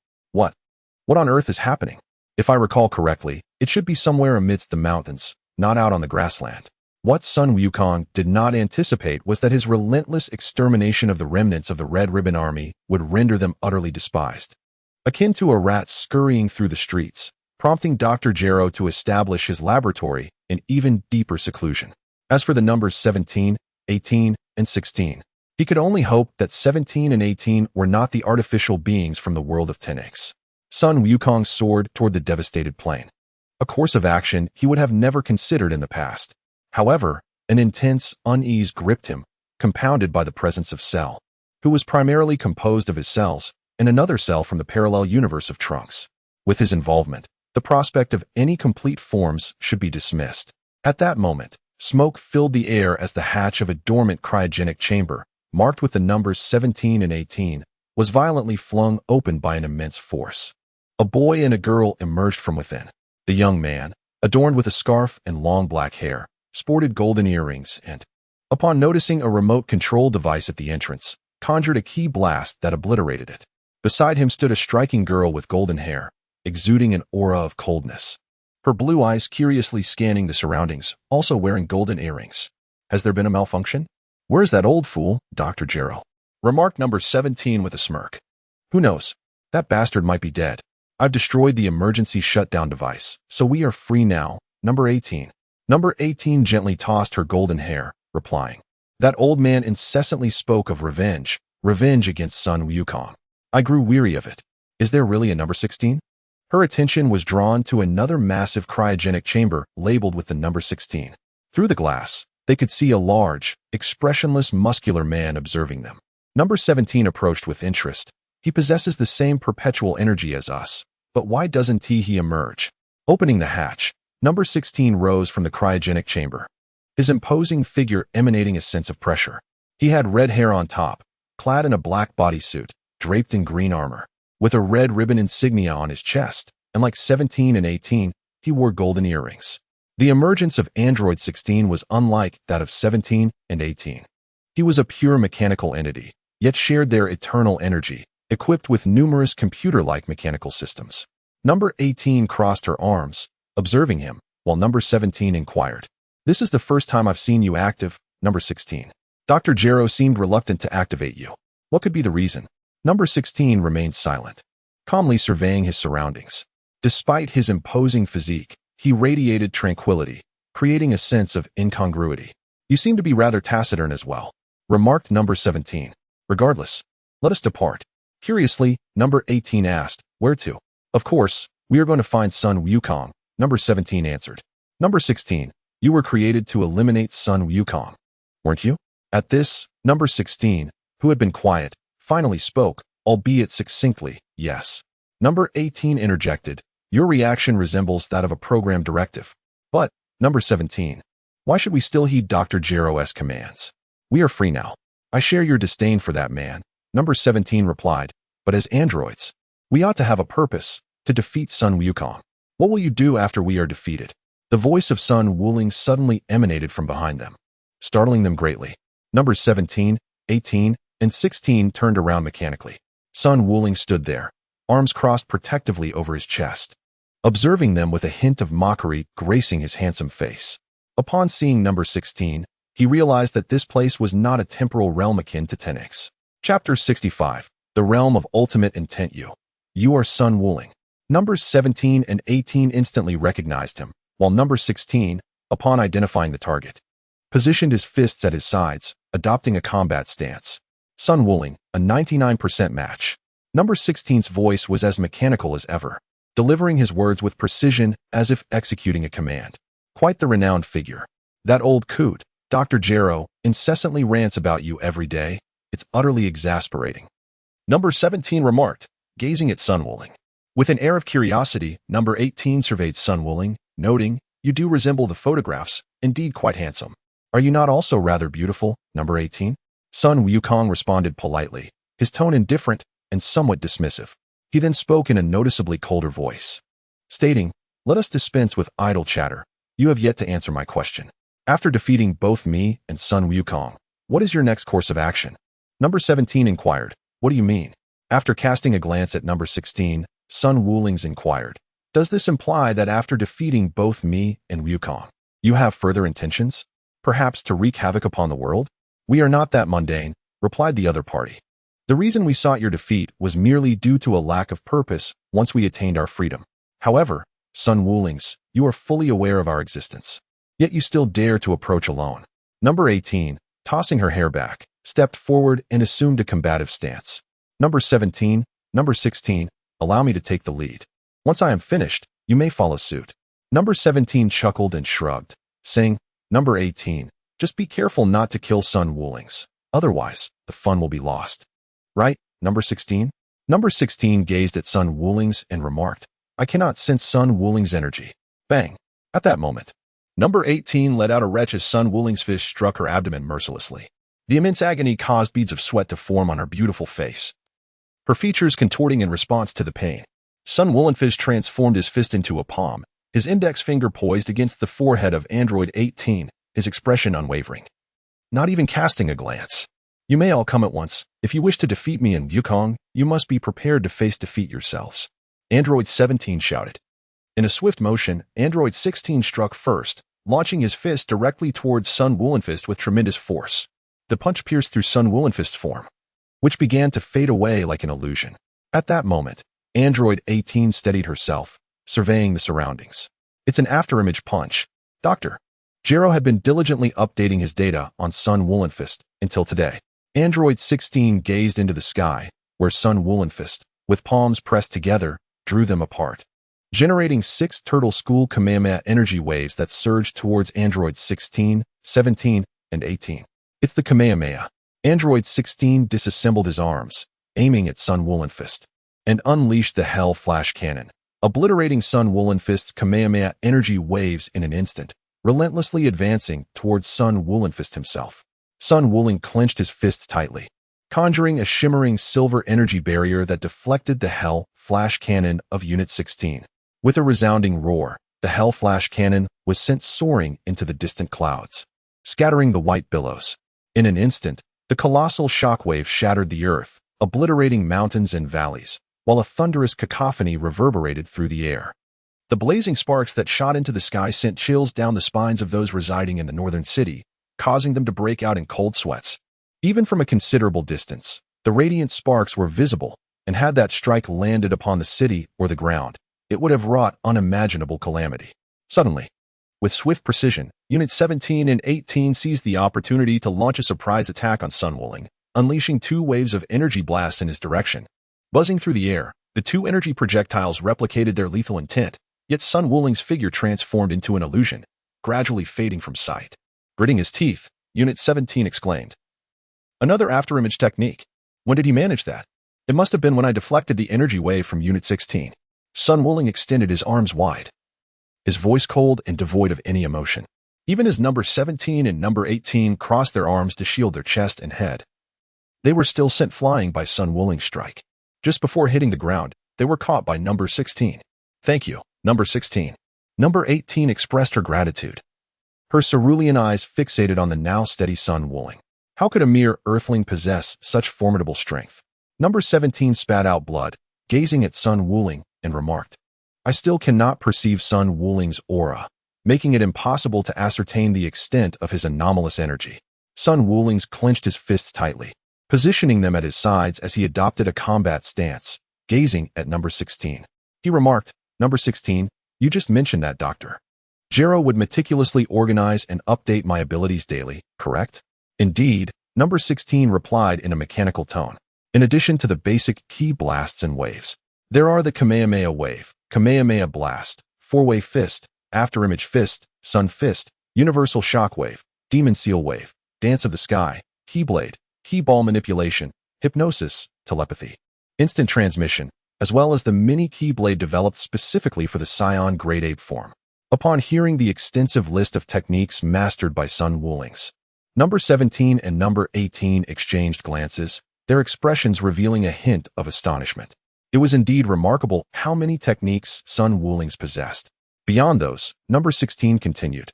What on earth is happening? If I recall correctly, it should be somewhere amidst the mountains, not out on the grassland. What Sun Wukong did not anticipate was that his relentless extermination of the remnants of the Red Ribbon Army would render them utterly despised. Akin to a rat scurrying through the streets, prompting Dr. Gero to establish his laboratory in even deeper seclusion. As for the numbers 17, 18, and 16, he could only hope that 17 and 18 were not the artificial beings from the world of 10x. Sun Wukong soared toward the devastated plain. A course of action he would have never considered in the past. However, an intense unease gripped him, compounded by the presence of Cell, who was primarily composed of his cells, and another cell from the parallel universe of Trunks. With his involvement, the prospect of any complete forms should be dismissed. At that moment, smoke filled the air as the hatch of a dormant cryogenic chamber, marked with the numbers 17 and 18, was violently flung open by an immense force. A boy and a girl emerged from within. The young man, adorned with a scarf and long black hair, sported golden earrings and, upon noticing a remote control device at the entrance, conjured a key blast that obliterated it. Beside him stood a striking girl with golden hair, exuding an aura of coldness. Her blue eyes curiously scanning the surroundings, also wearing golden earrings. Has there been a malfunction? Where's that old fool, Dr. Gero? Remarked number 17 with a smirk. Who knows? That bastard might be dead. I've destroyed the emergency shutdown device, so we are free now, number 18. Number 18 gently tossed her golden hair, replying. That old man incessantly spoke of revenge against Sun Wukong. I grew weary of it. Is there really a number 16? Her attention was drawn to another massive cryogenic chamber labeled with the number 16. Through the glass, they could see a large, expressionless muscular man observing them. Number 17 approached with interest. He possesses the same perpetual energy as us, but why doesn't he emerge? Opening the hatch, number 16 rose from the cryogenic chamber, his imposing figure emanating a sense of pressure. He had red hair on top, clad in a black bodysuit, draped in green armor, with a red ribbon insignia on his chest, and like 17 and 18, he wore golden earrings. The emergence of Android 16 was unlike that of 17 and 18. He was a pure mechanical entity, yet shared their eternal energy, equipped with numerous computer-like mechanical systems. Number 18 crossed her arms, observing him, while number 17 inquired. This is the first time I've seen you active, number 16. Dr. Gero seemed reluctant to activate you. What could be the reason? Number 16 remained silent, calmly surveying his surroundings. Despite his imposing physique, he radiated tranquility, creating a sense of incongruity. You seem to be rather taciturn as well, remarked number 17. Regardless, let us depart. Curiously, number 18 asked, where to? Of course, we are going to find Sun Wukong, number 17 answered. Number 16, you were created to eliminate Sun Wukong, weren't you? At this, number 16, who had been quiet, finally spoke, albeit succinctly, yes. Number 18 interjected, your reaction resembles that of a program directive. But, number 17, why should we still heed Dr. Gero's commands? We are free now. I share your disdain for that man, number 17 replied, but as androids, we ought to have a purpose, to defeat Sun Wukong. What will you do after we are defeated? The voice of Sun Wuling suddenly emanated from behind them, startling them greatly. Numbers 17, 18, and 16 turned around mechanically. Sun Wuling stood there, arms crossed protectively over his chest, observing them with a hint of mockery gracing his handsome face. Upon seeing number 16, he realized that this place was not a temporal realm akin to 10x. Chapter 65, The Realm of Ultimate Intent. You are Sun Wuling. Numbers 17 and 18 instantly recognized him, while number 16, upon identifying the target, positioned his fists at his sides, adopting a combat stance. Sun Wuling, a 99% match. Number 16's voice was as mechanical as ever, delivering his words with precision as if executing a command. Quite the renowned figure. That old coot, Dr. Gero, incessantly rants about you every day. It's utterly exasperating. Number 17 remarked, gazing at Sun Wuling. With an air of curiosity, number 18 surveyed Sun Wuling, noting, you do resemble the photographs, indeed quite handsome. Are you not also rather beautiful, number 18? Sun Wukong responded politely, his tone indifferent and somewhat dismissive. He then spoke in a noticeably colder voice, stating, let us dispense with idle chatter. You have yet to answer my question. After defeating both me and Sun Wukong, what is your next course of action? Number 17 inquired, what do you mean? After casting a glance at number 16, Sun Wuling's inquired, does this imply that after defeating both me and Wukong, you have further intentions? Perhaps to wreak havoc upon the world? We are not that mundane, replied the other party. The reason we sought your defeat was merely due to a lack of purpose once we attained our freedom. However, Sun Wulings, you are fully aware of our existence. Yet you still dare to approach alone. Number 18, tossing her hair back, stepped forward and assumed a combative stance. Number 17, Number 16, allow me to take the lead. Once I am finished, you may follow suit. Number 17 chuckled and shrugged, saying, Number 18, just be careful not to kill Sun Wulings. Otherwise, the fun will be lost. Right, Number 16? Number 16 gazed at Sun Wulings and remarked, I cannot sense Sun Wulings' energy. Bang. At that moment, Number 18 let out a retch as Sun Wuling's fist struck her abdomen mercilessly. The immense agony caused beads of sweat to form on her beautiful face, her features contorting in response to the pain. Sun Wuling's transformed his fist into a palm, his index finger poised against the forehead of Android 18, his expression unwavering, not even casting a glance. You may all come at once. If you wish to defeat me in Wukong, you must be prepared to face defeat yourselves. Android 17 shouted. In a swift motion, Android 16 struck first, launching his fist directly towards Sun Wuling's with tremendous force. The punch pierced through Sun Wuling's form, which began to fade away like an illusion. At that moment, Android 18 steadied herself, surveying the surroundings. It's an afterimage punch. Dr. Jero had been diligently updating his data on Sun Wuling's until today. Android 16 gazed into the sky, where Sun Wuling's, with palms pressed together, drew them apart, generating 6 Turtle School Kamehameha energy waves that surged towards Android 16, 17, and 18. It's the Kamehameha. Android 16 disassembled his arms, aiming at Sun Wuling's, and unleashed the Hell Flash Cannon, obliterating Sun Wuling's Kamehameha energy waves in an instant, relentlessly advancing towards Sun Wuling's himself. Sun Wuling clenched his fists tightly, conjuring a shimmering silver energy barrier that deflected the Hell Flash Cannon of Unit 16. With a resounding roar, the Hell Flash Cannon was sent soaring into the distant clouds, scattering the white billows. In an instant, the colossal shockwave shattered the earth, obliterating mountains and valleys, while a thunderous cacophony reverberated through the air. The blazing sparks that shot into the sky sent chills down the spines of those residing in the northern city, causing them to break out in cold sweats. Even from a considerable distance, the radiant sparks were visible, and had that strike landed upon the city or the ground, it would have wrought unimaginable calamity. Suddenly, with swift precision, Unit 17 and 18 seized the opportunity to launch a surprise attack on Sun Wuling, unleashing 2 waves of energy blasts in his direction. Buzzing through the air, the 2 energy projectiles replicated their lethal intent, yet Sun Wuling's figure transformed into an illusion, gradually fading from sight. Gritting his teeth, Unit 17 exclaimed, Another afterimage technique. When did he manage that? It must have been when I deflected the energy wave from Unit 16. Sun Wuling extended his arms wide, his voice cold and devoid of any emotion. Even as Number 17 and Number 18 crossed their arms to shield their chest and head, they were still sent flying by Sun Wuling's strike. Just before hitting the ground, they were caught by Number 16. Thank you, Number 16. Number 18 expressed her gratitude, her cerulean eyes fixated on the now steady Sun Wuling. How could a mere earthling possess such formidable strength? Number 17 spat out blood, gazing at Sun Wuling, and remarked, I still cannot perceive Sun Wuling's aura, making it impossible to ascertain the extent of his anomalous energy. Sun Wuling's clenched his fists tightly, positioning them at his sides as he adopted a combat stance, gazing at Number 16. He remarked, Number 16, you just mentioned that, Doctor. Jero would meticulously organize and update my abilities daily, correct? Indeed, Number 16 replied in a mechanical tone. In addition to the basic ki blasts and waves, there are the Kamehameha wave, Kamehameha blast, 4-wave fist, afterimage fist, sun fist, universal shockwave, demon seal wave, dance of the sky, keyblade, key ball manipulation, hypnosis, telepathy, instant transmission, as well as the mini keyblade developed specifically for the Saiyan grade 8 form. Upon hearing the extensive list of techniques mastered by Sun Wuling's, Number 17 and Number 18 exchanged glances, their expressions revealing a hint of astonishment. It was indeed remarkable how many techniques Sun Wuling's possessed. Beyond those, Number 16 continued.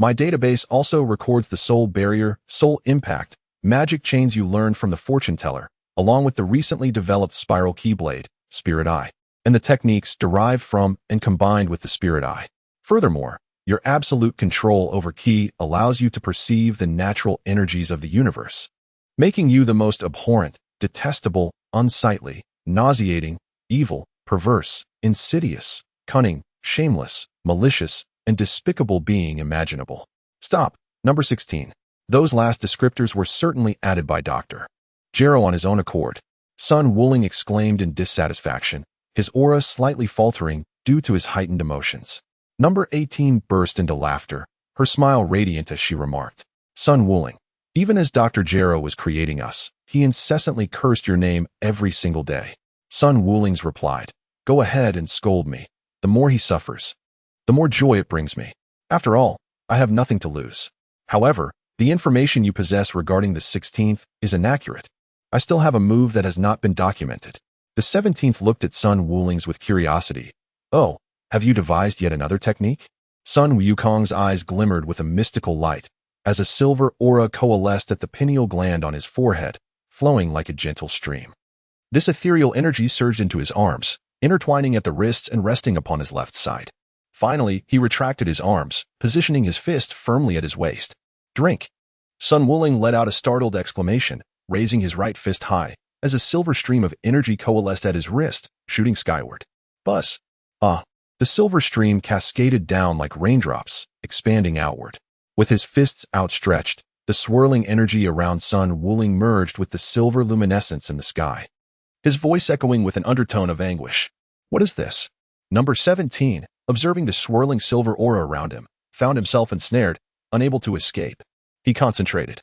My database also records the soul barrier, soul impact, magic chains you learned from the fortune teller, along with the recently developed spiral keyblade, spirit eye, and the techniques derived from and combined with the spirit eye. Furthermore, your absolute control over ki allows you to perceive the natural energies of the universe, making you the most abhorrent, detestable, unsightly, nauseating, evil, perverse, insidious, cunning, shameless, malicious, and despicable being imaginable. Stop. Number 16. Those last descriptors were certainly added by Dr. Gero on his own accord. Sun Wuling exclaimed in dissatisfaction, his aura slightly faltering due to his heightened emotions. Number 18 burst into laughter, her smile radiant as she remarked, Sun Wuling, even as Dr. Gero was creating us, he incessantly cursed your name every single day. Sun Wuling's replied, go ahead and scold me. The more he suffers, the more joy it brings me. After all, I have nothing to lose. However, the information you possess regarding the 16th is inaccurate. I still have a move that has not been documented. The 17th looked at Sun Wuling's with curiosity. Oh, have you devised yet another technique? Sun Wukong's eyes glimmered with a mystical light, as a silver aura coalesced at the pineal gland on his forehead, flowing like a gentle stream. This ethereal energy surged into his arms, intertwining at the wrists and resting upon his left side. Finally, he retracted his arms, positioning his fist firmly at his waist. Drink. Sun Wuling let out a startled exclamation, raising his right fist high, as a silver stream of energy coalesced at his wrist, shooting skyward. Buzz. The silver stream cascaded down like raindrops, expanding outward. With his fists outstretched, the swirling energy around Sun Wuling merged with the silver luminescence in the sky. His voice echoing with an undertone of anguish. What is this? Number 17, observing the swirling silver aura around him, found himself ensnared, unable to escape. He concentrated,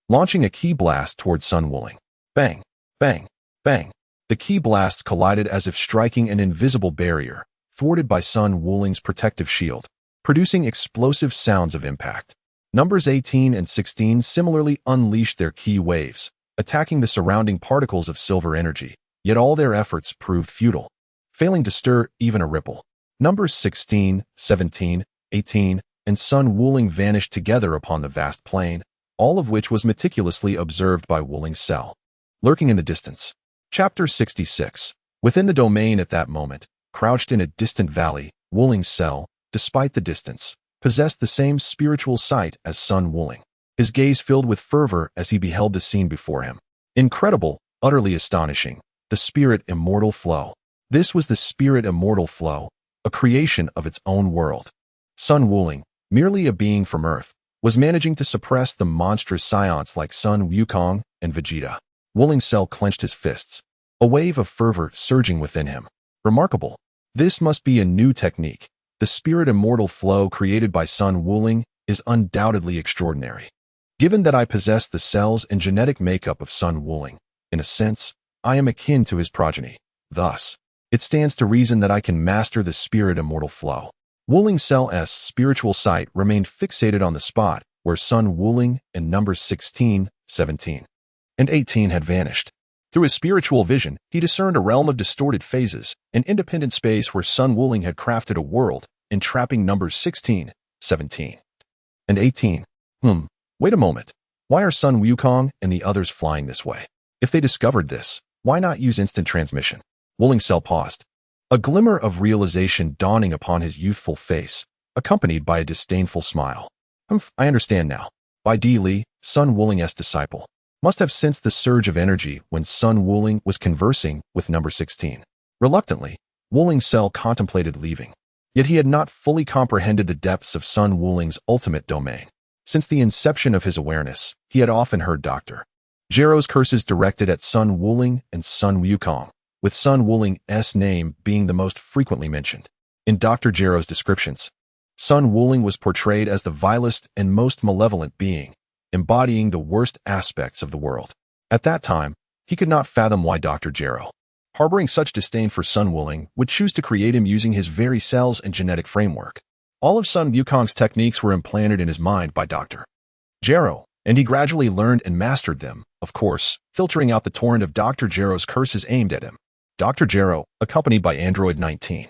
launching a ki blast towards Sun Wuling. Bang, bang, bang. The ki blasts collided as if striking an invisible barrier, thwarted by Sun Wuling's protective shield, producing explosive sounds of impact. Numbers 18 and 16 similarly unleashed their ki waves, attacking the surrounding particles of silver energy, yet all their efforts proved futile, failing to stir even a ripple. Numbers 16, 17, 18, and Sun Wuling vanished together upon the vast plain, all of which was meticulously observed by Wuling's cell. Lurking in the distance. Chapter 66. Within the domain at that moment, crouched in a distant valley, Wuling's cell, despite the distance, possessed the same spiritual sight as Sun Wuling. His gaze filled with fervor as he beheld the scene before him. Incredible, utterly astonishing, the spirit immortal flow. This was the spirit immortal flow, a creation of its own world. Sun Wuling, merely a being from Earth, was managing to suppress the monstrous Saiyans like Sun Wukong and Vegeta. Wuling's cell clenched his fists, a wave of fervor surging within him. Remarkable. This must be a new technique. The spirit immortal flow created by Sun Wuling is undoubtedly extraordinary. Given that I possess the cells and genetic makeup of Sun Wuling, in a sense, I am akin to his progeny. Thus, it stands to reason that I can master the spirit immortal flow. Wuling's cell's spiritual sight remained fixated on the spot where Sun Wuling and numbers 16, 17, and 18 had vanished. Through his spiritual vision, he discerned a realm of distorted phases, an independent space where Sun Wuling had crafted a world, entrapping numbers 16, 17, and 18. Wait a moment. Why are Sun Wukong and the others flying this way? If they discovered this, why not use instant transmission? Wuling's cell paused, a glimmer of realization dawning upon his youthful face, accompanied by a disdainful smile. I understand now. Bai Di Li, Sun Wuling's disciple, must have sensed the surge of energy when Sun Wuling was conversing with number 16. Reluctantly, Wuling's cell contemplated leaving. Yet he had not fully comprehended the depths of Sun Wuling's ultimate domain. Since the inception of his awareness, he had often heard Dr. Gero's curses directed at Sun Wuling and Sun Wukong, with Sun Wuling's name being the most frequently mentioned. In Dr. Gero's descriptions, Sun Wuling was portrayed as the vilest and most malevolent being, embodying the worst aspects of the world. At that time, he could not fathom why Dr. Gero, harboring such disdain for Sun Wuling, would choose to create him using his very cells and genetic framework. All of Sun Wukong's techniques were implanted in his mind by Dr. Gero, and he gradually learned and mastered them, of course, filtering out the torrent of Dr. Gero's curses aimed at him. Dr. Gero, accompanied by Android 19,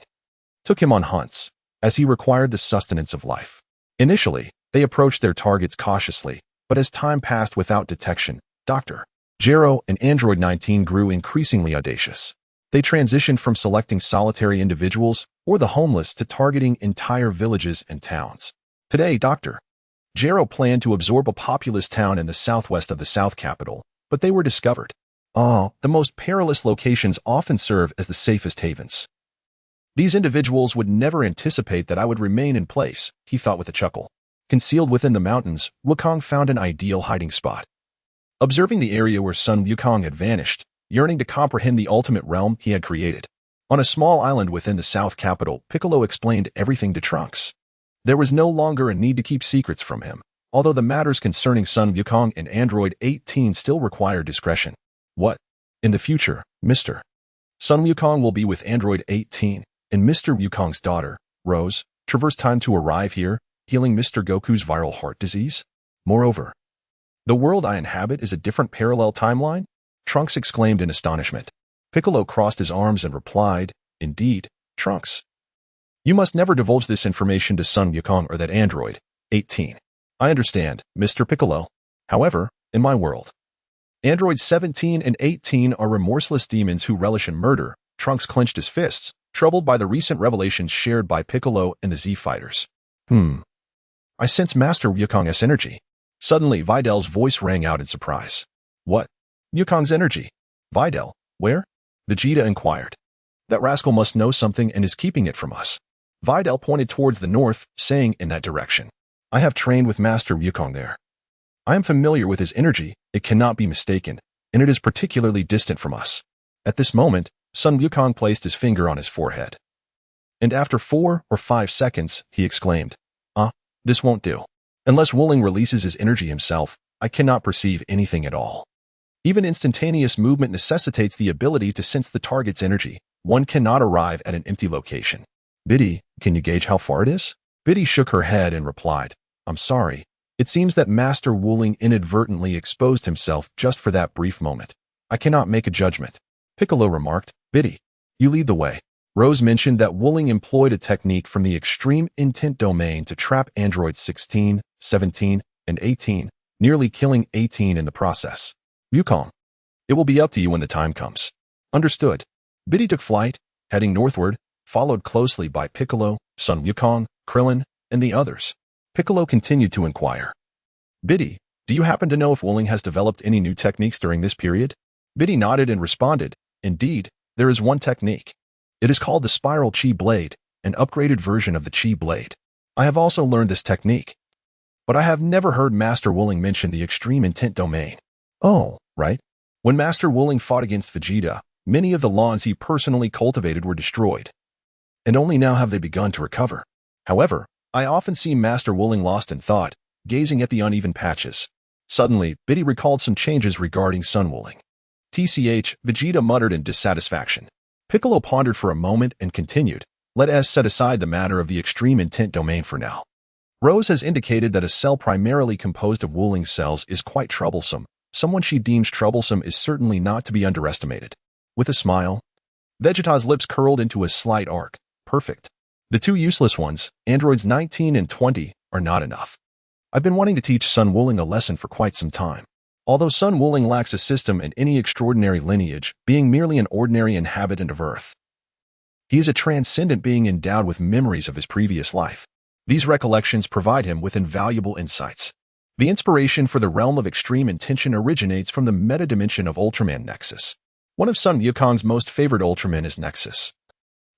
took him on hunts, as he required the sustenance of life. Initially, they approached their targets cautiously, but as time passed without detection, Dr. Gero and Android 19 grew increasingly audacious. They transitioned from selecting solitary individuals or the homeless to targeting entire villages and towns. Today, Dr. Gero planned to absorb a populous town in the southwest of the South capital, but they were discovered. The most perilous locations often serve as the safest havens. These individuals would never anticipate that I would remain in place, he thought with a chuckle. Concealed within the mountains, Wukong found an ideal hiding spot. Observing the area where Sun Wukong had vanished, yearning to comprehend the ultimate realm he had created. On a small island within the South capital, Piccolo explained everything to Trunks. There was no longer a need to keep secrets from him, although the matters concerning Sun Wukong and Android 18 still required discretion. What? In the future, Mr. Sun Wukong will be with Android 18, and Mr. Wukong's daughter, Rose, traversed time to arrive here, healing Mr. Goku's viral heart disease? Moreover, the world I inhabit is a different parallel timeline? Trunks exclaimed in astonishment. Piccolo crossed his arms and replied, Indeed, Trunks. You must never divulge this information to Sun Wukong or that android. 18. I understand, Mr. Piccolo. However, in my world, androids 17 and 18 are remorseless demons who relish in murder. Trunks clenched his fists, troubled by the recent revelations shared by Piccolo and the Z-Fighters. I sense Master Wukong's energy. Suddenly, Vidal's voice rang out in surprise. What? Wukong's energy? Vidal, where? Vegeta inquired. That rascal must know something and is keeping it from us. Vidal pointed towards the north, saying in that direction. I have trained with Master Wukong there. I am familiar with his energy, it cannot be mistaken, and it is particularly distant from us. At this moment, Sun Wukong placed his finger on his forehead. And after 4 or 5 seconds, he exclaimed, this won't do. Unless Wuling releases his energy himself, I cannot perceive anything at all. Even instantaneous movement necessitates the ability to sense the target's energy. One cannot arrive at an empty location. Biddy, can you gauge how far it is? Biddy shook her head and replied, I'm sorry. It seems that Master Wuling inadvertently exposed himself just for that brief moment. I cannot make a judgment. Piccolo remarked, Biddy, you lead the way. Rose mentioned that Wuling employed a technique from the extreme intent domain to trap androids 16, 17, and 18, nearly killing 18 in the process. Wukong, it will be up to you when the time comes. Understood. Biddy took flight, heading northward, followed closely by Piccolo, Sun Wukong, Krillin, and the others. Piccolo continued to inquire. Biddy, do you happen to know if Wuling has developed any new techniques during this period? Biddy nodded and responded, Indeed, there is one technique. It is called the Spiral Chi Blade, an upgraded version of the Chi Blade. I have also learned this technique. But I have never heard Master Wuling mention the extreme intent domain. Oh, right. When Master Wuling fought against Vegeta, many of the lawns he personally cultivated were destroyed. And only now have they begun to recover. However, I often see Master Wuling lost in thought, gazing at the uneven patches. Suddenly, Biddy recalled some changes regarding Sun Wuling. TCH, Vegeta muttered in dissatisfaction. Piccolo pondered for a moment and continued, Let us set aside the matter of the extreme intent domain for now. Rose has indicated that a cell primarily composed of Wuling's cells is quite troublesome. Someone she deems troublesome is certainly not to be underestimated. With a smile, Vegeta's lips curled into a slight arc. Perfect. The two useless ones, androids 19 and 20, are not enough. I've been wanting to teach Sun Wuling a lesson for quite some time. Although Sun Wuling lacks a system and any extraordinary lineage, being merely an ordinary inhabitant of Earth, he is a transcendent being endowed with memories of his previous life. These recollections provide him with invaluable insights. The inspiration for the realm of extreme intention originates from the meta-dimension of Ultraman Nexus. One of Sun Wukong's most favored Ultramen is Nexus,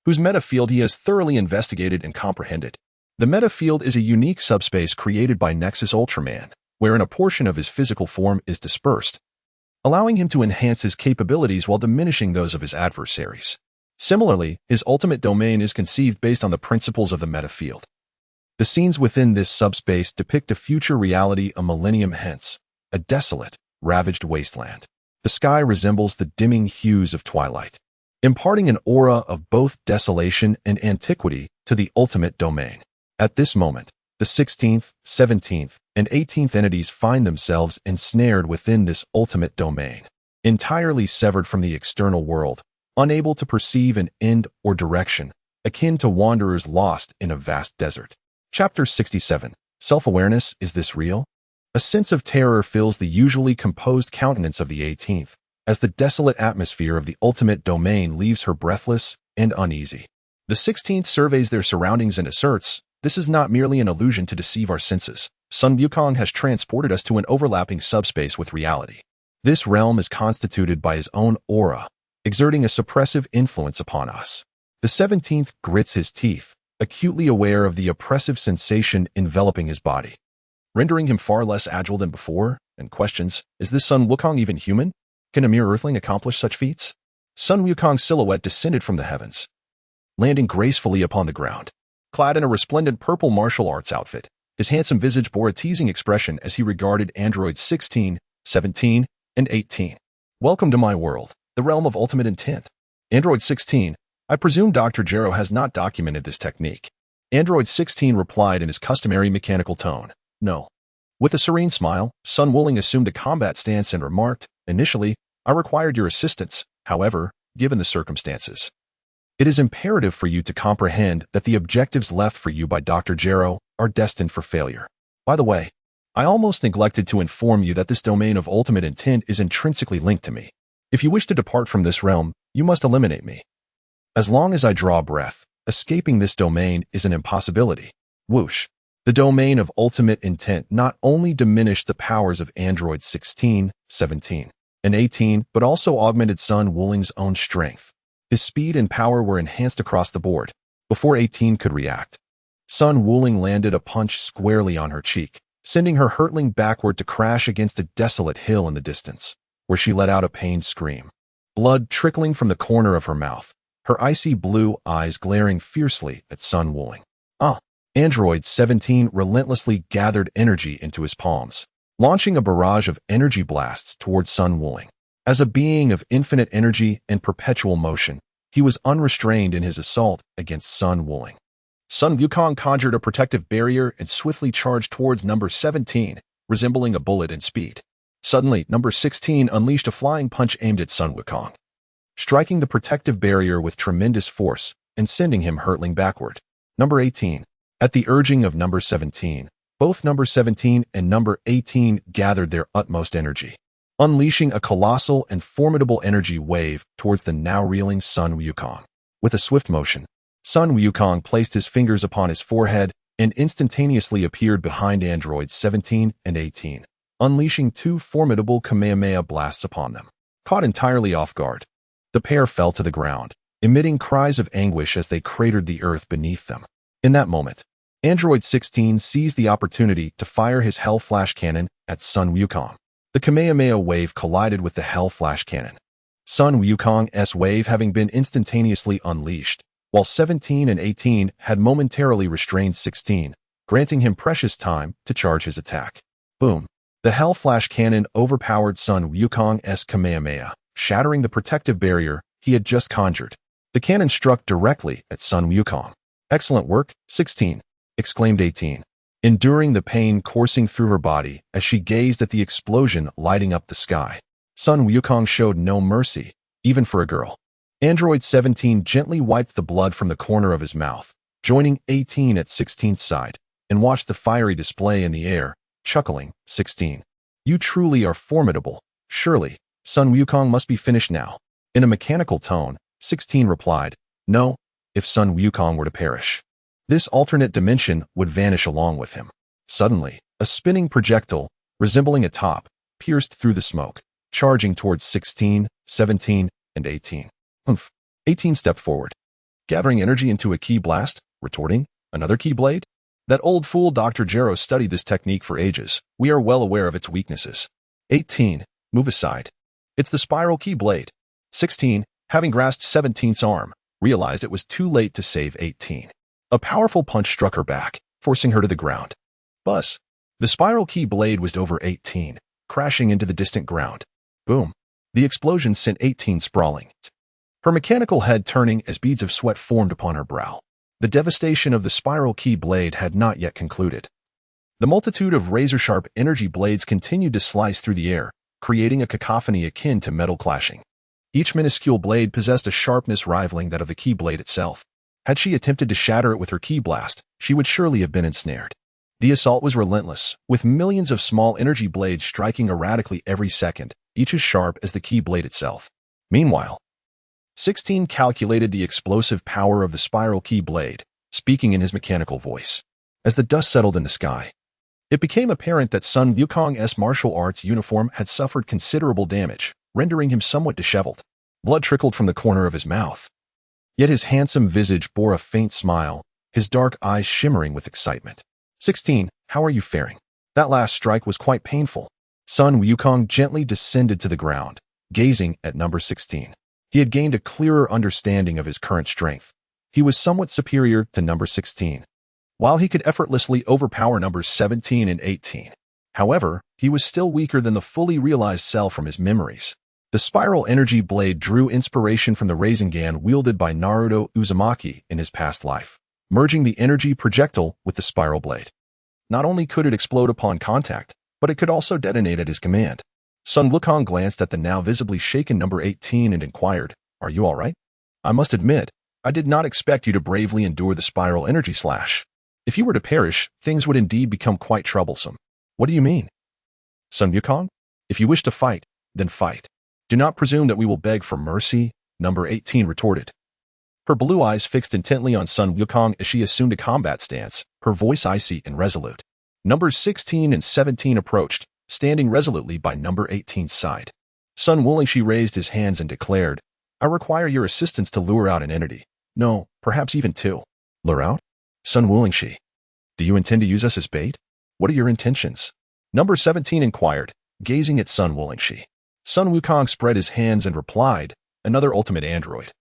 whose meta-field he has thoroughly investigated and comprehended. The meta-field is a unique subspace created by Nexus Ultraman, wherein a portion of his physical form is dispersed, allowing him to enhance his capabilities while diminishing those of his adversaries. Similarly, his ultimate domain is conceived based on the principles of the meta-field. The scenes within this subspace depict a future reality a millennium hence, a desolate, ravaged wasteland. The sky resembles the dimming hues of twilight, imparting an aura of both desolation and antiquity to the ultimate domain. At this moment, the 16th, 17th, and 18th entities find themselves ensnared within this ultimate domain, entirely severed from the external world, unable to perceive an end or direction, akin to wanderers lost in a vast desert. Chapter 67. Self-awareness, is this real? A sense of terror fills the usually composed countenance of the 18th, as the desolate atmosphere of the ultimate domain leaves her breathless and uneasy. The 16th surveys their surroundings and asserts, this is not merely an illusion to deceive our senses. Sun Wukong has transported us to an overlapping subspace with reality. This realm is constituted by his own aura, exerting a suppressive influence upon us. The 17th grits his teeth, acutely aware of the oppressive sensation enveloping his body, rendering him far less agile than before, and questions, is this Sun Wukong even human? Can a mere earthling accomplish such feats? Sun Wukong's silhouette descended from the heavens, landing gracefully upon the ground. Clad in a resplendent purple martial arts outfit, his handsome visage bore a teasing expression as he regarded androids 16, 17, and 18. Welcome to my world, the realm of ultimate intent. Android 16, I presume Dr. Gero has not documented this technique. Android 16 replied in his customary mechanical tone, no. With a serene smile, Sun Wuling assumed a combat stance and remarked, initially, I required your assistance, however, given the circumstances. It is imperative for you to comprehend that the objectives left for you by Dr. Gero are destined for failure. By the way, I almost neglected to inform you that this domain of ultimate intent is intrinsically linked to me. If you wish to depart from this realm, you must eliminate me. As long as I draw breath, escaping this domain is an impossibility. Whoosh. The domain of ultimate intent not only diminished the powers of androids 16, 17, and 18, but also augmented Sun Wuling's own strength. His speed and power were enhanced across the board. Before 18 could react, Sun Wuling landed a punch squarely on her cheek, sending her hurtling backward to crash against a desolate hill in the distance, where she let out a pained scream. Blood trickling from the corner of her mouth, her icy blue eyes glaring fiercely at Sun Wuling. Android 17 relentlessly gathered energy into his palms, launching a barrage of energy blasts towards Sun Wuling. As a being of infinite energy and perpetual motion, he was unrestrained in his assault against Sun Wuling. Sun Wukong conjured a protective barrier and swiftly charged towards number 17, resembling a bullet in speed. Suddenly, number 16 unleashed a flying punch aimed at Sun Wukong, striking the protective barrier with tremendous force and sending him hurtling backward. Number 18. At the urging of number 17, both number 17 and number 18 gathered their utmost energy, unleashing a colossal and formidable energy wave towards the now reeling Sun Wukong. With a swift motion, Sun Wukong placed his fingers upon his forehead and instantaneously appeared behind androids 17 and 18, unleashing two formidable Kamehameha blasts upon them. Caught entirely off guard, the pair fell to the ground, emitting cries of anguish as they cratered the earth beneath them. In that moment, Android 16 seized the opportunity to fire his Hell Flash Cannon at Sun Wukong. The Kamehameha wave collided with the Hell Flash Cannon, Sun Wukong's wave having been instantaneously unleashed, while 17 and 18 had momentarily restrained 16, granting him precious time to charge his attack. Boom! The Hell Flash Cannon overpowered Sun Wukong's Kamehameha, shattering the protective barrier he had just conjured. The cannon struck directly at Sun Wukong. Excellent work, 16, exclaimed 18, enduring the pain coursing through her body as she gazed at the explosion lighting up the sky. Sun Wukong showed no mercy, even for a girl. Android 17 gently wiped the blood from the corner of his mouth, joining 18 at 16's side, and watched the fiery display in the air, chuckling, 16. You truly are formidable. Surely, Sun Wukong must be finished now. In a mechanical tone, 16 replied, no, if Sun Wukong were to perish, this alternate dimension would vanish along with him. Suddenly, a spinning projectile, resembling a top, pierced through the smoke, charging towards 16, 17, and 18. 18 stepped forward, gathering energy into a ki blast, retorting, another ki blade? That old fool Dr. Gero studied this technique for ages. We are well aware of its weaknesses. 18, move aside. It's the spiral ki blade. 16, having grasped 17's arm, realized it was too late to save 18. A powerful punch struck her back, forcing her to the ground. Buzz! The spiral ki blade whizzed over 18, crashing into the distant ground. Boom! The explosion sent 18 sprawling, her mechanical head turning as beads of sweat formed upon her brow. The devastation of the spiral ki blade had not yet concluded. The multitude of razor-sharp energy blades continued to slice through the air, creating a cacophony akin to metal clashing. Each minuscule blade possessed a sharpness rivaling that of the ki blade itself. Had she attempted to shatter it with her ki blast, she would surely have been ensnared. The assault was relentless, with millions of small energy blades striking erratically every second, each as sharp as the ki blade itself. Meanwhile, 16 calculated the explosive power of the spiral ki blade, speaking in his mechanical voice. As the dust settled in the sky, it became apparent that Sun Wukong's martial arts uniform had suffered considerable damage, rendering him somewhat disheveled. Blood trickled from the corner of his mouth, Yet his handsome visage bore a faint smile, his dark eyes shimmering with excitement. 16. How are you faring? That last strike was quite painful. Sun Wukong gently descended to the ground, gazing at number 16. He had gained a clearer understanding of his current strength. He was somewhat superior to number 16, while he could effortlessly overpower numbers 17 and 18. However, he was still weaker than the fully realized Cell from his memories. The spiral energy blade drew inspiration from the Rasengan wielded by Naruto Uzumaki in his past life, merging the energy projectile with the spiral blade. Not only could it explode upon contact, but it could also detonate at his command. Sun Wukong glanced at the now visibly shaken number 18 and inquired, "Are you all right?" "I must admit, I did not expect you to bravely endure the spiral energy slash. If you were to perish, things would indeed become quite troublesome." "What do you mean?" "Sun Wukong, if you wish to fight, then fight. Do not presume that we will beg for mercy," number 18 retorted. Her blue eyes fixed intently on Sun Wukong as she assumed a combat stance, her voice icy and resolute. Numbers 16 and 17 approached, standing resolutely by number 18's side. Sun Wulingshi raised his hands and declared, "I require your assistance to lure out an entity. No, perhaps even two." "Lure out? Sun Wulingshi, do you intend to use us as bait? What are your intentions?" Number 17 inquired, gazing at Sun Wulingshi. Sun Wukong spread his hands and replied, "Another ultimate android,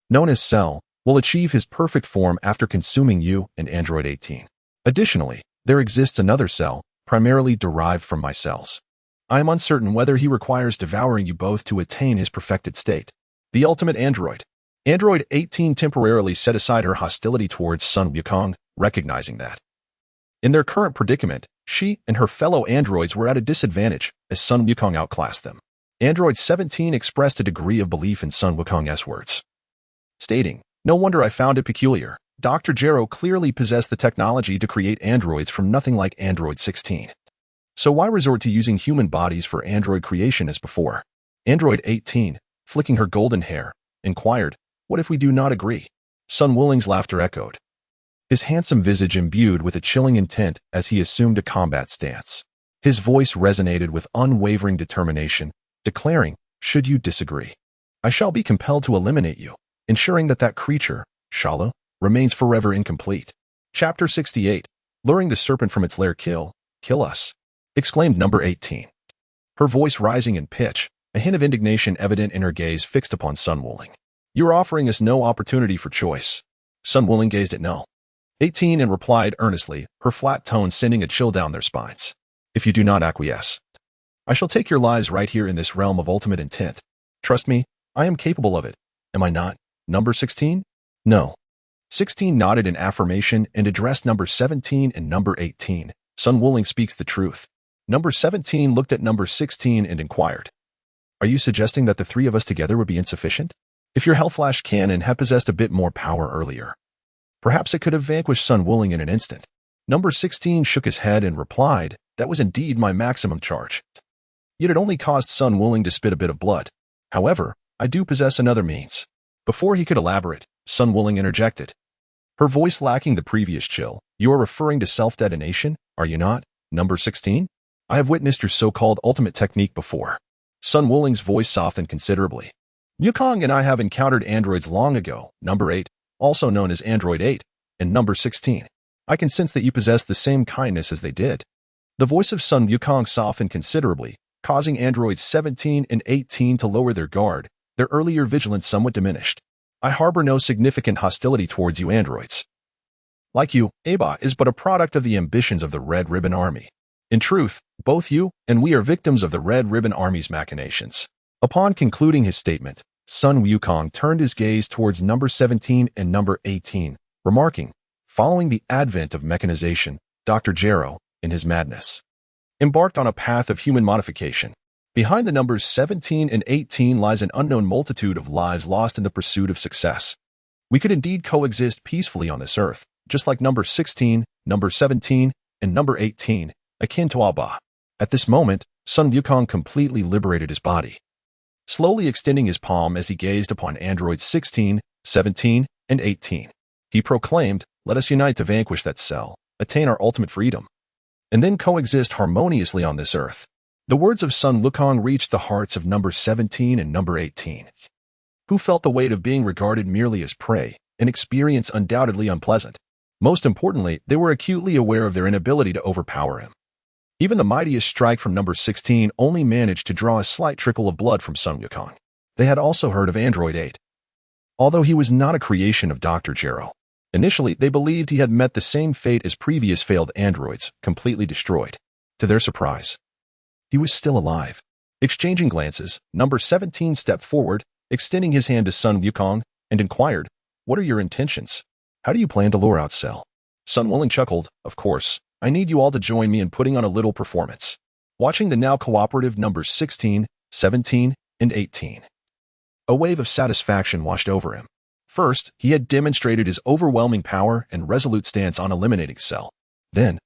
known as Cell, will achieve his perfect form after consuming you and Android 18. Additionally, there exists another Cell, primarily derived from my cells. I am uncertain whether he requires devouring you both to attain his perfected state. The ultimate android." Android 18 temporarily set aside her hostility towards Sun Wukong, recognizing that, in their current predicament, she and her fellow androids were at a disadvantage as Sun Wukong outclassed them. Android 17 expressed a degree of belief in Sun Wukong's words, stating, "No wonder I found it peculiar. Dr. Gero clearly possessed the technology to create androids from nothing like Android 16. So why resort to using human bodies for android creation as before?" Android 18, flicking her golden hair, inquired, "What if we do not agree?" Sun Wuling's laughter echoed, his handsome visage imbued with a chilling intent as he assumed a combat stance. His voice resonated with unwavering determination, declaring, "Should you disagree, I shall be compelled to eliminate you, ensuring that creature, Shala, remains forever incomplete." Chapter 68, Luring the Serpent from its lair. Kill us, exclaimed number 18, her voice rising in pitch, a hint of indignation evident in her gaze fixed upon Sun Wuling. "You are offering us no opportunity for choice." Sun Wuling gazed at no 18 and replied earnestly, her flat tone sending a chill down their spines. "If you do not acquiesce, I shall take your lives right here in this realm of ultimate intent. Trust me, I am capable of it. Am I not, number 16? "No." 16 nodded in affirmation and addressed number 17 and number 18. "Sun Wuling speaks the truth." Number 17 looked at number 16 and inquired, "Are you suggesting that the three of us together would be insufficient? If your Hellflash cannon had possessed a bit more power earlier, perhaps it could have vanquished Sun Wuling in an instant." Number 16 shook his head and replied, "That was indeed my maximum charge. Yet it only caused Sun Wuling to spit a bit of blood. However, I do possess another means." Before he could elaborate, Sun Wuling interjected, her voice lacking the previous chill, "You are referring to self-detonation, are you not, number 16? I have witnessed your so-called ultimate technique before." Sun Wuling's voice softened considerably. "Wukong and I have encountered androids long ago, number 8, also known as Android 8, and number 16. I can sense that you possess the same kindness as they did." The voice of Sun Wukong softened considerably, causing androids 17 and 18 to lower their guard, their earlier vigilance somewhat diminished. "I harbor no significant hostility towards you androids. Like you, Aba is but a product of the ambitions of the Red Ribbon Army. In truth, both you and we are victims of the Red Ribbon Army's machinations." Upon concluding his statement, Sun Wukong turned his gaze towards number 17 and number 18, remarking, "Following the advent of mechanization, Dr. Gero, in his madness, embarked on a path of human modification. Behind the numbers 17 and 18 lies an unknown multitude of lives lost in the pursuit of success. We could indeed coexist peacefully on this earth, just like number 16, number 17, and number 18, akin to Alba." At this moment, Sun Wukong completely liberated his body, slowly extending his palm as he gazed upon androids 16, 17, and 18. He proclaimed, "Let us unite to vanquish that Cell, attain our ultimate freedom, and then coexist harmoniously on this earth." The words of Sun Wukong reached the hearts of number 17 and number 18. who felt the weight of being regarded merely as prey, an experience undoubtedly unpleasant. Most importantly, they were acutely aware of their inability to overpower him. Even the mightiest strike from number 16 only managed to draw a slight trickle of blood from Sun Wukong. They had also heard of Android 8. Although he was not a creation of Dr. Gero, initially they believed he had met the same fate as previous failed androids, completely destroyed. To their surprise, he was still alive. Exchanging glances, number 17 stepped forward, extending his hand to Sun Wukong, and inquired, "What are your intentions? How do you plan to lure out Cell?" Sun Wukong chuckled, "Of course, I need you all to join me in putting on a little performance." Watching the now cooperative numbers 16, 17, and 18. A wave of satisfaction washed over him. First, he had demonstrated his overwhelming power and resolute stance on eliminating Cell. Then,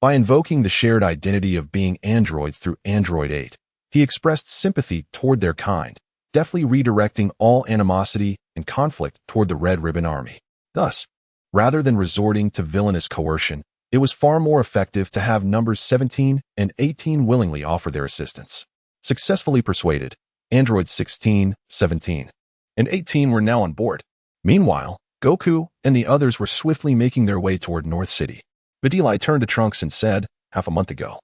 by invoking the shared identity of being androids through Android 8, he expressed sympathy toward their kind, deftly redirecting all animosity and conflict toward the Red Ribbon Army. Thus, rather than resorting to villainous coercion, it was far more effective to have numbers 17 and 18 willingly offer their assistance. Successfully persuaded, androids 16, 17, and 18 were now on board. Meanwhile, Goku and the others were swiftly making their way toward North City. Vegeta turned to Trunks and said, "Half a month ago,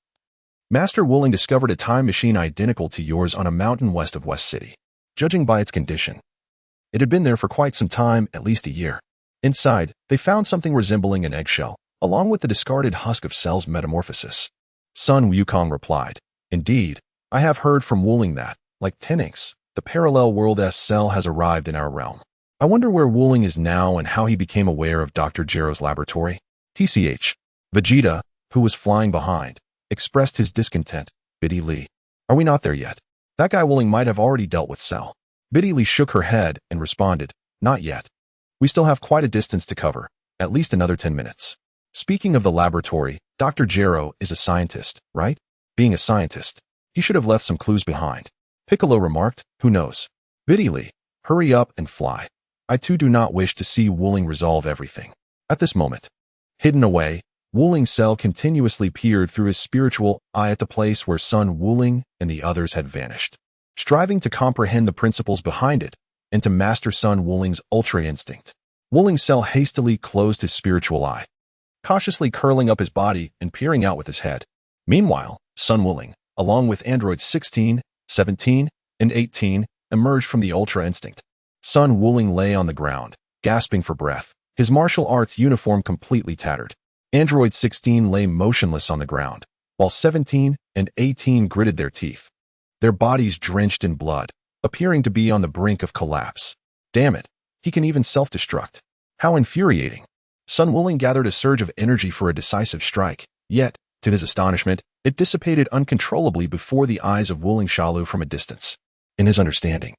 Master Wooling discovered a time machine identical to yours on a mountain west of West City. Judging by its condition, it had been there for quite some time, at least a year. Inside, they found something resembling an eggshell, along with the discarded husk of Cell's metamorphosis." Sun Wukong replied, "Indeed, I have heard from Wooling that, like Tenix, the parallel world Cell has arrived in our realm. I wonder where Wooling is now and how he became aware of Dr. Gero's laboratory." TCH. Vegeta, who was flying behind, expressed his discontent. "Biddy Lee, are we not there yet? That guy Wooling might have already dealt with Cell." Biddy Lee shook her head and responded, "Not yet. We still have quite a distance to cover, at least another 10 minutes. Speaking of the laboratory, Dr. Gero is a scientist, right? Being a scientist, he should have left some clues behind." Piccolo remarked, "Who knows? Biddy Lee, hurry up and fly. I too do not wish to see Wooling resolve everything." At this moment, hidden away, Wooling Cell continuously peered through his spiritual eye at the place where Sun Wooling and the others had vanished, striving to comprehend the principles behind it and to master Sun Wooling's ultra instinct. Wooling Cell hastily closed his spiritual eye, cautiously curling up his body and peering out with his head. Meanwhile, Sun Wooling, along with androids 16, 17, and 18, emerged from the ultra instinct. Sun Wooling lay on the ground, gasping for breath, his martial arts uniform completely tattered. Android 16 lay motionless on the ground, while 17 and 18 gritted their teeth, their bodies drenched in blood, appearing to be on the brink of collapse. Damn it, he can even self-destruct. How infuriating. Sun Wooling gathered a surge of energy for a decisive strike, yet, to his astonishment, it dissipated uncontrollably before the eyes of Wooling Shalu from a distance. In his understanding,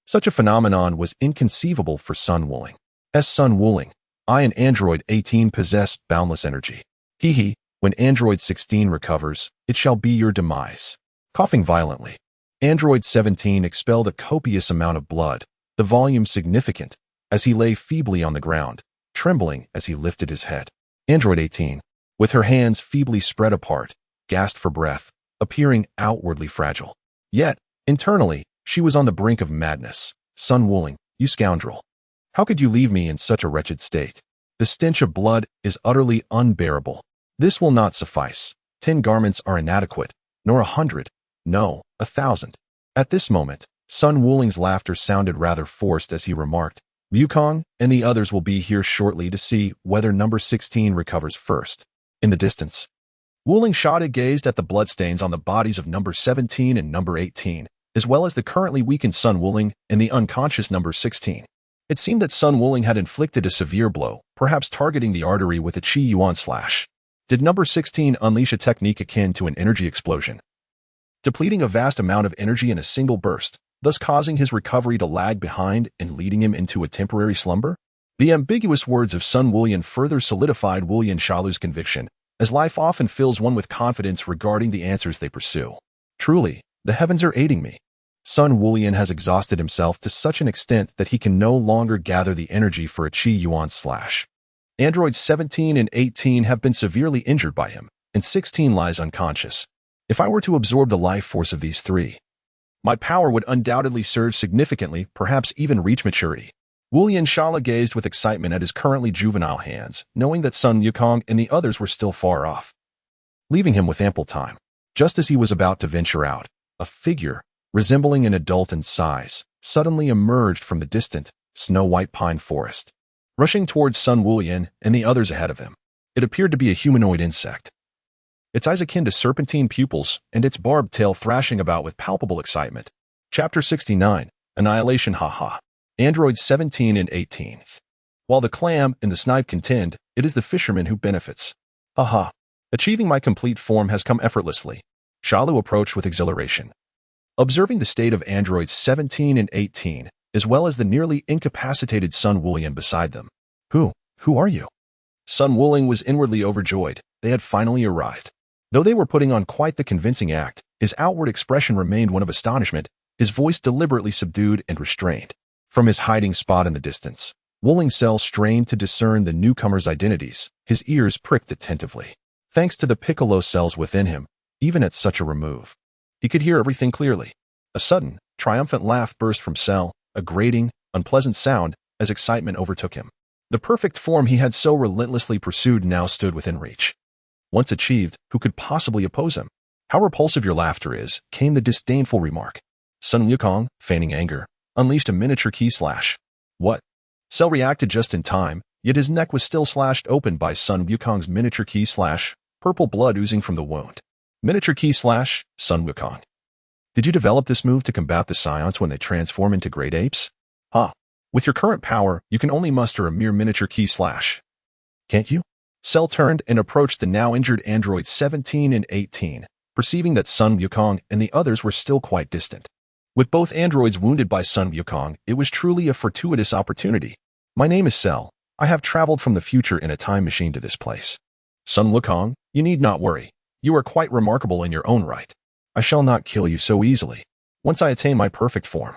such a phenomenon was inconceivable for Sun Wooling. As Sun Wooling, I and Android 18 possess boundless energy. Hee, when Android 16 recovers, it shall be your demise. Coughing violently, Android 17 expelled a copious amount of blood, the volume significant, as he lay feebly on the ground, trembling as he lifted his head. Android 18, with her hands feebly spread apart, gasped for breath, appearing outwardly fragile. Yet, internally, she was on the brink of madness. Sun Wooling, you scoundrel. How could you leave me in such a wretched state? The stench of blood is utterly unbearable. This will not suffice. 10 garments are inadequate, nor 100, no, 1,000. At this moment, Sun Wooling's laughter sounded rather forced as he remarked, "Wukong and the others will be here shortly to see whether number 16 recovers first." In the distance, Wooling Shada gazed at the bloodstains on the bodies of number 17 and number 18, as well as the currently weakened Sun Wooling and the unconscious number 16. It seemed that Sun Wooling had inflicted a severe blow, perhaps targeting the artery with a Chi Yuan slash. Did number 16 unleash a technique akin to an energy explosion, depleting a vast amount of energy in a single burst, thus causing his recovery to lag behind and leading him into a temporary slumber? The ambiguous words of Sun Wooling further solidified Wooling Shalu's conviction, as life often fills one with confidence regarding the answers they pursue. Truly, the heavens are aiding me. Sun Wooling has exhausted himself to such an extent that he can no longer gather the energy for a Chi Yuan slash. Androids 17 and 18 have been severely injured by him, and 16 lies unconscious. If I were to absorb the life force of these three, My power would undoubtedly surge significantly, perhaps even reach maturity. Wulian Shala gazed with excitement at his currently juvenile hands, knowing that Sun Wukong and the others were still far off, leaving him with ample time. Just as he was about to venture out, a figure, resembling an adult in size, suddenly emerged from the distant, snow-white pine forest, rushing towards Sun Wulian and the others ahead of him. It appeared to be a humanoid insect, its eyes akin to serpentine pupils and its barbed tail thrashing about with palpable excitement. Chapter 69, Annihilation. Haha. Androids 17 and 18. While the clam and the snipe contend, it is the fisherman who benefits. Haha. Achieving my complete form has come effortlessly. Shalu approached with exhilaration, observing the state of androids 17 and 18, as well as the nearly incapacitated Sun Wulian beside them. Who are you? Sun Wulian was inwardly overjoyed. They had finally arrived. Though they were putting on quite the convincing act, his outward expression remained one of astonishment, his voice deliberately subdued and restrained. From his hiding spot in the distance, Wuling Cell strained to discern the newcomers' identities, his ears pricked attentively. Thanks to the piccolo cells within him, even at such a remove, he could hear everything clearly. A sudden, triumphant laugh burst from Cell, a grating, unpleasant sound, as excitement overtook him. The perfect form he had so relentlessly pursued now stood within reach. Once achieved, who could possibly oppose him? How repulsive your laughter is, came the disdainful remark. Sun Wukong, feigning anger, unleashed a miniature key slash. What? Cell reacted just in time, yet his neck was still slashed open by Sun Wukong's miniature key slash, purple blood oozing from the wound. Miniature key slash, Sun Wukong. Did you develop this move to combat the Saiyans when they transform into great apes? Huh. With your current power, you can only muster a mere miniature key slash. Can't you? Cell turned and approached the now injured androids 17 and 18, perceiving that Sun Wukong and the others were still quite distant. With both androids wounded by Sun Wukong, it was truly a fortuitous opportunity. My name is Cell. I have traveled from the future in a time machine to this place. Sun Wukong, you need not worry. You are quite remarkable in your own right. I shall not kill you so easily. Once I attain my perfect form,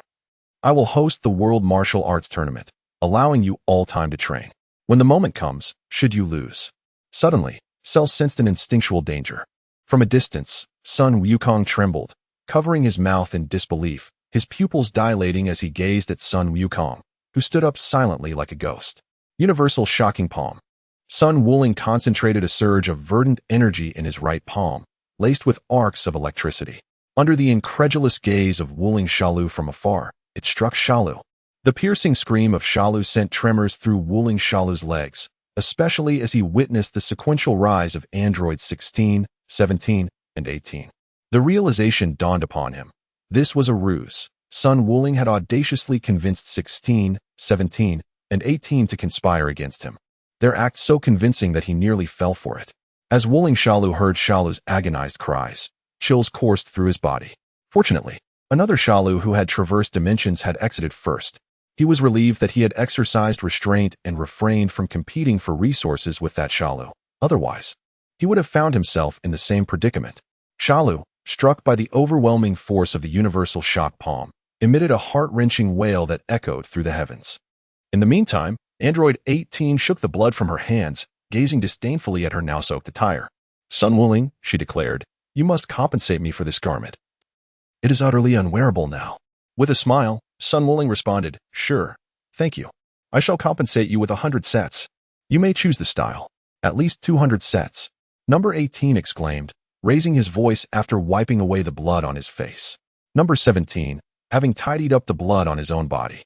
I will host the World Martial Arts Tournament, allowing you all time to train. When the moment comes, should you lose. Suddenly, Cell sensed an instinctual danger. From a distance, Sun Wukong trembled, covering his mouth in disbelief, his pupils dilating as he gazed at Sun Wukong, who stood up silently like a ghost. Universal shocking palm. Sun Wuling concentrated a surge of verdant energy in his right palm, laced with arcs of electricity. Under the incredulous gaze of Wuling Shalu from afar, it struck Shalu. The piercing scream of Shalu sent tremors through Wuling Shalu's legs, especially as he witnessed the sequential rise of androids 16, 17, and 18. The realization dawned upon him. This was a ruse. Sun Wuling had audaciously convinced 16, 17, and 18 to conspire against him. Their act so convincing that he nearly fell for it. As Wuling Shalu heard Shalu's agonized cries, chills coursed through his body. Fortunately, another Shalu who had traversed dimensions had exited first. He was relieved that he had exercised restraint and refrained from competing for resources with that Shalu. Otherwise, he would have found himself in the same predicament. Shalu, struck by the overwhelming force of the universal shock palm, emitted a heart-wrenching wail that echoed through the heavens. In the meantime, Android 18 shook the blood from her hands, gazing disdainfully at her now-soaked attire. Sun Wuling, she declared, you must compensate me for this garment. It is utterly unwearable now. With a smile, Sun Wuling responded, sure, thank you. I shall compensate you with 100 sets. You may choose the style. At least 200 sets. Number 18 exclaimed, raising his voice after wiping away the blood on his face. Number 17, having tidied up the blood on his own body,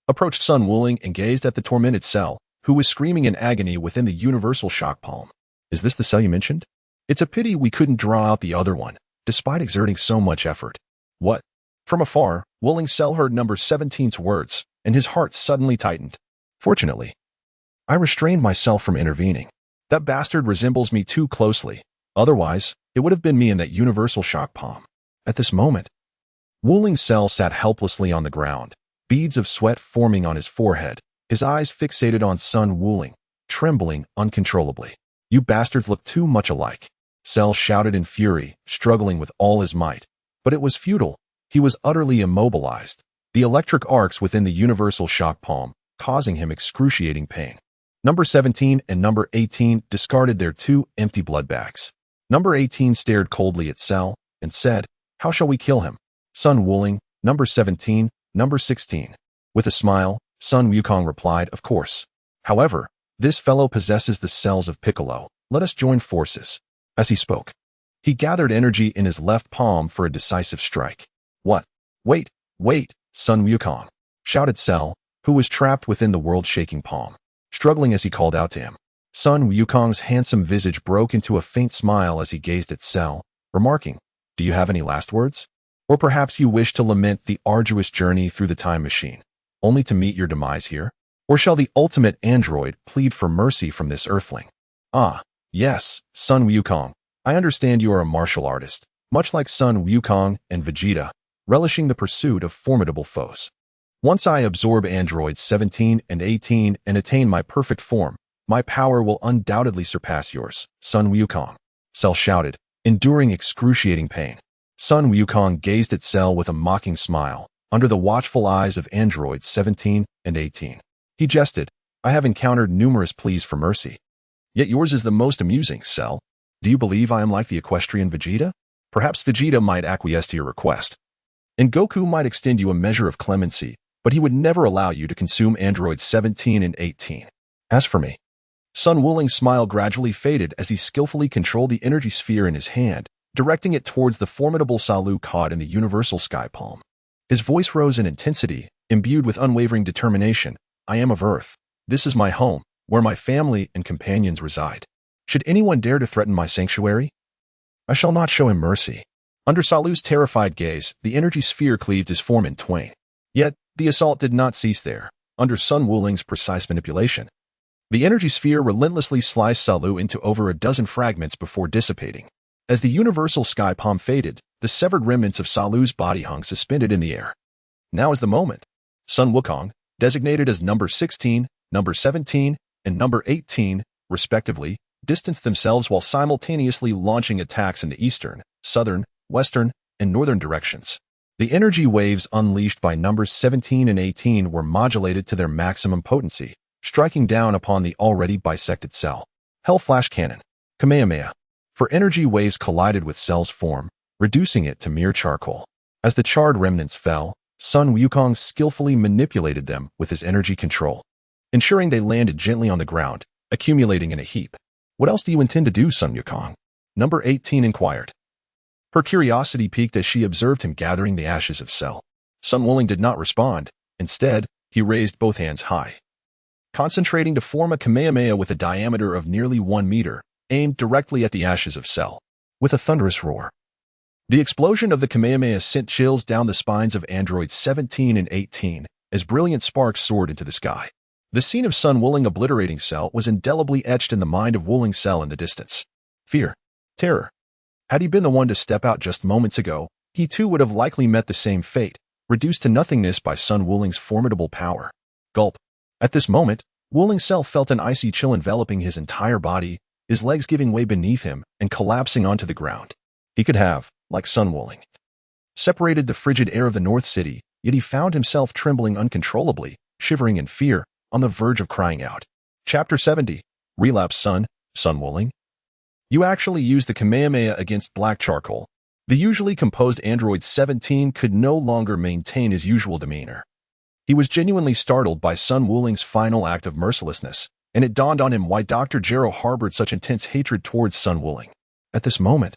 approached Sun Wuling and gazed at the tormented Cell, who was screaming in agony within the universal shock palm. Is this the Cell you mentioned? It's a pity we couldn't draw out the other one, despite exerting so much effort. What? From afar, Wuling Cell heard number 17's words, and his heart suddenly tightened. Fortunately, I restrained myself from intervening. That bastard resembles me too closely. Otherwise, it would have been me in that universal shock palm. At this moment, Wuling Cell sat helplessly on the ground, beads of sweat forming on his forehead, his eyes fixated on Sun Wuling, trembling uncontrollably. You bastards look too much alike. Cell shouted in fury, struggling with all his might. But it was futile. He was utterly immobilized, the electric arcs within the universal shock palm, causing him excruciating pain. Number 17 and number 18 discarded their 2 empty blood bags. Number 18 stared coldly at Cell and said, how shall we kill him? Sun Wuling, number 17, number 16. With a smile, Sun Wukong replied, of course. However, this fellow possesses the cells of Piccolo. Let us join forces. As he spoke, he gathered energy in his left palm for a decisive strike. What? Wait, Sun Wukong, shouted Cell, who was trapped within the world-shaking palm, struggling as he called out to him. Sun Wukong's handsome visage broke into a faint smile as he gazed at Cell, remarking, do you have any last words? Or perhaps you wish to lament the arduous journey through the time machine, only to meet your demise here? Or shall the ultimate android plead for mercy from this earthling? Ah, yes, Sun Wukong, I understand you are a martial artist, much like Sun Wukong and Vegeta, relishing the pursuit of formidable foes. Once I absorb androids 17 and 18 and attain my perfect form, my power will undoubtedly surpass yours, Sun Wukong. Cell shouted, enduring excruciating pain. Sun Wukong gazed at Cell with a mocking smile, under the watchful eyes of androids 17 and 18. He jested, I have encountered numerous pleas for mercy. Yet yours is the most amusing, Cell. Do you believe I am like the equestrian Vegeta? Perhaps Vegeta might acquiesce to your request, and Goku might extend you a measure of clemency, but he would never allow you to consume androids 17 and 18. As for me, Sun Wuling's smile gradually faded as he skillfully controlled the energy sphere in his hand, directing it towards the formidable Salu caught in the universal sky palm. His voice rose in intensity, imbued with unwavering determination. I am of Earth. This is my home, where my family and companions reside. Should anyone dare to threaten my sanctuary, I shall not show him mercy. Under Salu's terrified gaze, the energy sphere cleaved his form in twain. Yet, the assault did not cease there. Under Sun Wuling's precise manipulation, the energy sphere relentlessly sliced Salu into over a dozen fragments before dissipating. As the universal sky palm faded, the severed remnants of Salu's body hung suspended in the air. Now is the moment. Sun Wukong, designated as number 16, number 17, and number 18, respectively, distanced themselves while simultaneously launching attacks in the eastern, southern, western, and northern directions. The energy waves unleashed by numbers 17 and 18 were modulated to their maximum potency, striking down upon the already bisected Cell. Hell Flash Cannon, Kamehameha. For energy waves collided with Cell's form, reducing it to mere charcoal. As the charred remnants fell, Sun Wukong skillfully manipulated them with his energy control, ensuring they landed gently on the ground, accumulating in a heap. What else do you intend to do, Sun Wukong? Number 18 inquired. Her curiosity piqued as she observed him gathering the ashes of Cell. Sun Wuling did not respond. Instead, he raised both hands high, concentrating to form a Kamehameha with a diameter of nearly 1 meter, aimed directly at the ashes of Cell. With a thunderous roar, the explosion of the Kamehameha sent chills down the spines of androids 17 and 18 as brilliant sparks soared into the sky. The scene of Sun Wuling obliterating Cell was indelibly etched in the mind of Wuling Cell in the distance. Fear. Terror. Had he been the one to step out just moments ago, he too would have likely met the same fate, reduced to nothingness by Sun Wuling's formidable power. Gulp. At this moment, Wuling Cell felt an icy chill enveloping his entire body, his legs giving way beneath him and collapsing onto the ground. He could have, like Sun Wuling, separated the frigid air of the North City, yet he found himself trembling uncontrollably, shivering in fear, on the verge of crying out. Chapter 70. Relapse Sun Wuling. You actually used the Kamehameha against black charcoal. The usually composed android 17 could no longer maintain his usual demeanor. He was genuinely startled by Sun Wuling's final act of mercilessness, and it dawned on him why Dr. Gero harbored such intense hatred towards Sun Wuling. At this moment,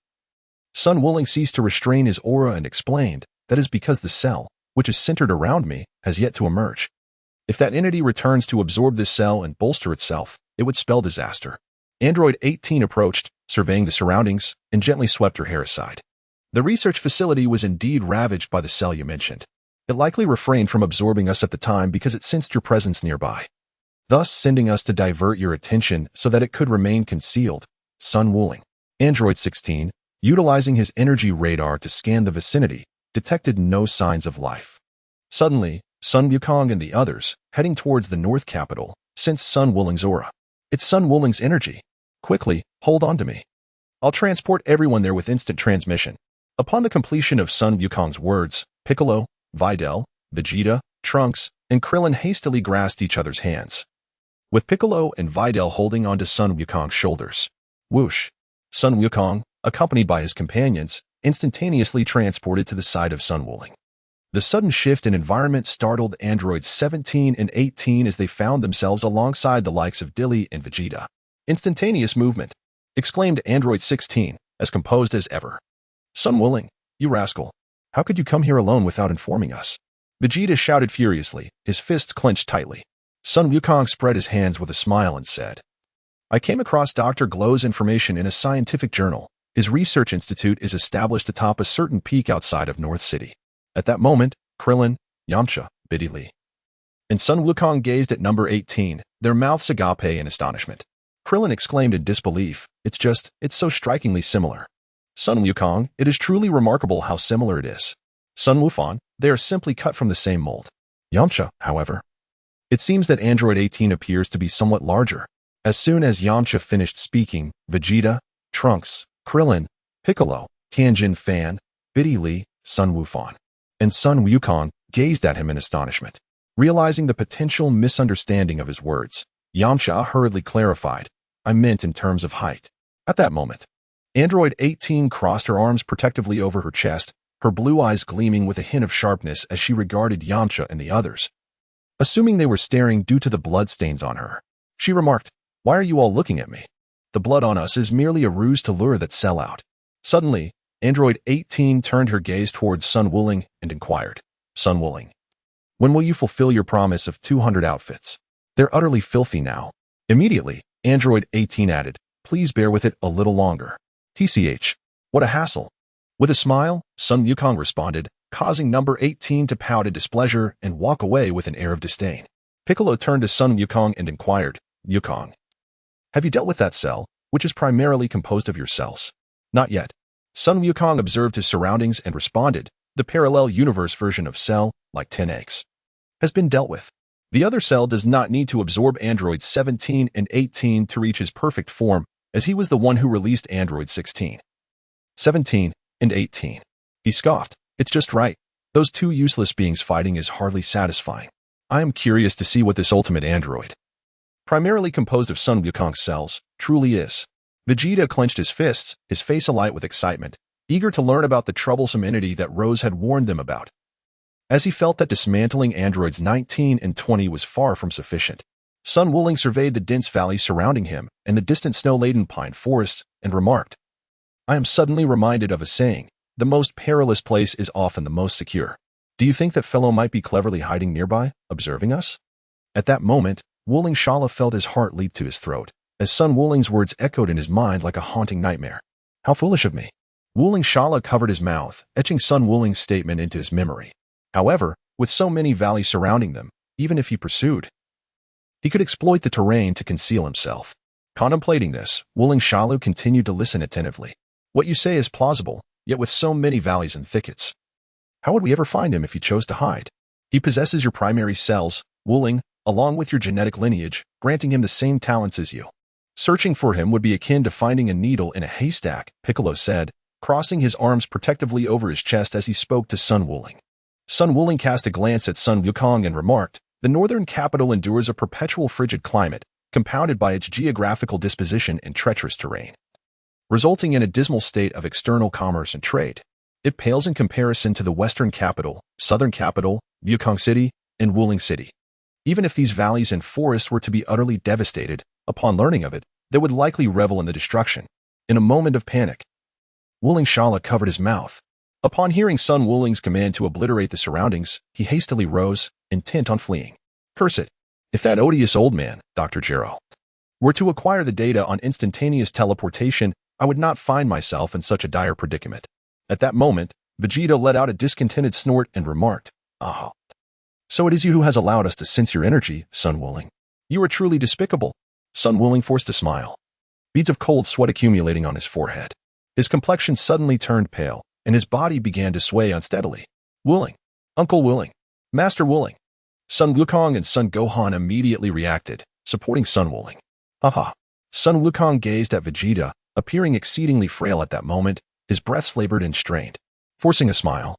Sun Wuling ceased to restrain his aura and explained, that is because the cell, which is centered around me, has yet to emerge. If that entity returns to absorb this cell and bolster itself, it would spell disaster. Android 18 approached, surveying the surroundings, and gently swept her hair aside. The research facility was indeed ravaged by the cell you mentioned. It likely refrained from absorbing us at the time because it sensed your presence nearby, thus sending us to divert your attention so that it could remain concealed. Sun Wuling. Android 16, utilizing his energy radar to scan the vicinity, detected no signs of life. Suddenly, Sun Wukong and the others, heading towards the North Capital, sensed Sun Wuling's aura. It's Sun Wuling's energy. Quickly, hold on to me. I'll transport everyone there with instant transmission. Upon the completion of Sun Wukong's words, Piccolo, Videl, Vegeta, Trunks, and Krillin hastily grasped each other's hands, with Piccolo and Videl holding onto Sun Wukong's shoulders. Whoosh! Sun Wukong, accompanied by his companions, instantaneously transported to the side of Sun Wuling. The sudden shift in environment startled androids 17 and 18 as they found themselves alongside the likes of Dilly and Vegeta. Instantaneous movement, exclaimed Android 16, as composed as ever. Sun Wuling, you rascal. How could you come here alone without informing us? Vegeta shouted furiously, his fists clenched tightly. Sun Wukong spread his hands with a smile and said, I came across Dr. Glow's information in a scientific journal. His research institute is established atop a certain peak outside of North City. At that moment, Krillin, Yamcha, Biddy, and Sun Wukong gazed at number 18, their mouths agape in astonishment. Krillin exclaimed in disbelief, it's so strikingly similar. Sun Wukong, it is truly remarkable how similar it is. Sun Wufan, they are simply cut from the same mold. Yamcha, however. It seems that Android 18 appears to be somewhat larger. As soon as Yamcha finished speaking, Vegeta, Trunks, Krillin, Piccolo, Tianjin Fan, Biddy, Sun Wufan, and Sun Wukong gazed at him in astonishment. Realizing the potential misunderstanding of his words, Yamcha hurriedly clarified, I meant in terms of height. At that moment, Android 18 crossed her arms protectively over her chest, her blue eyes gleaming with a hint of sharpness as she regarded Yamcha and the others. Assuming they were staring due to the bloodstains on her, she remarked, Why are you all looking at me? The blood on us is merely a ruse to lure that cell out. Suddenly, Android 18 turned her gaze towards Sun Wuling and inquired, Sun Wuling, when will you fulfill your promise of 200 outfits? They're utterly filthy now. Immediately, Android 18 added, Please bear with it a little longer. TCH, what a hassle. With a smile, Sun Wukong responded, causing number 18 to pout in displeasure and walk away with an air of disdain. Piccolo turned to Sun Wukong and inquired, Wukong, have you dealt with that cell, which is primarily composed of your cells? Not yet. Sun Wukong observed his surroundings and responded, the parallel universe version of Cell, like 10X, has been dealt with. The other cell does not need to absorb androids 17 and 18 to reach his perfect form, as he was the one who released android 16. 17 and 18. He scoffed, it's just right. Those two useless beings fighting is hardly satisfying. I am curious to see what this ultimate android, primarily composed of Sun Wukong's cells, truly is. Vegeta clenched his fists, his face alight with excitement, eager to learn about the troublesome entity that Rose had warned them about. As he felt that dismantling androids 19 and 20 was far from sufficient, Sun Wuling surveyed the dense valley surrounding him and the distant snow-laden pine forests and remarked, I am suddenly reminded of a saying, the most perilous place is often the most secure. Do you think that fellow might be cleverly hiding nearby, observing us? At that moment, Wuling Shala felt his heart leap to his throat, as Sun Wuling's words echoed in his mind like a haunting nightmare. How foolish of me. Wuling Shala covered his mouth, etching Sun Wuling's statement into his memory. However, with so many valleys surrounding them, even if he pursued, he could exploit the terrain to conceal himself. Contemplating this, Wuling Shala continued to listen attentively. What you say is plausible, yet with so many valleys and thickets, how would we ever find him if he chose to hide? He possesses your primary cells, Wuling, along with your genetic lineage, granting him the same talents as you. Searching for him would be akin to finding a needle in a haystack, Piccolo said, crossing his arms protectively over his chest as he spoke to Sun Wuling. Sun Wuling cast a glance at Sun Wukong and remarked, the northern capital endures a perpetual frigid climate, compounded by its geographical disposition and treacherous terrain, resulting in a dismal state of external commerce and trade. It pales in comparison to the western capital, southern capital, Wukong City, and Wuling City. Even if these valleys and forests were to be utterly devastated, upon learning of it, they would likely revel in the destruction. In a moment of panic, Wuling Shala covered his mouth. Upon hearing Sun Wuling's command to obliterate the surroundings, he hastily rose, intent on fleeing. Curse it. If that odious old man, Dr. Gero, were to acquire the data on instantaneous teleportation, I would not find myself in such a dire predicament. At that moment, Vegeta let out a discontented snort and remarked, Aha. So it is you who has allowed us to sense your energy, Sun Wuling. You are truly despicable. Sun Wuling forced a smile, beads of cold sweat accumulating on his forehead. His complexion suddenly turned pale, and his body began to sway unsteadily. Wuling, Uncle Wuling, Master Wuling. Sun Wukong and Sun Gohan immediately reacted, supporting Sun Wuling. Haha. Sun Wukong gazed at Vegeta, appearing exceedingly frail at that moment, his breaths labored and strained. Forcing a smile,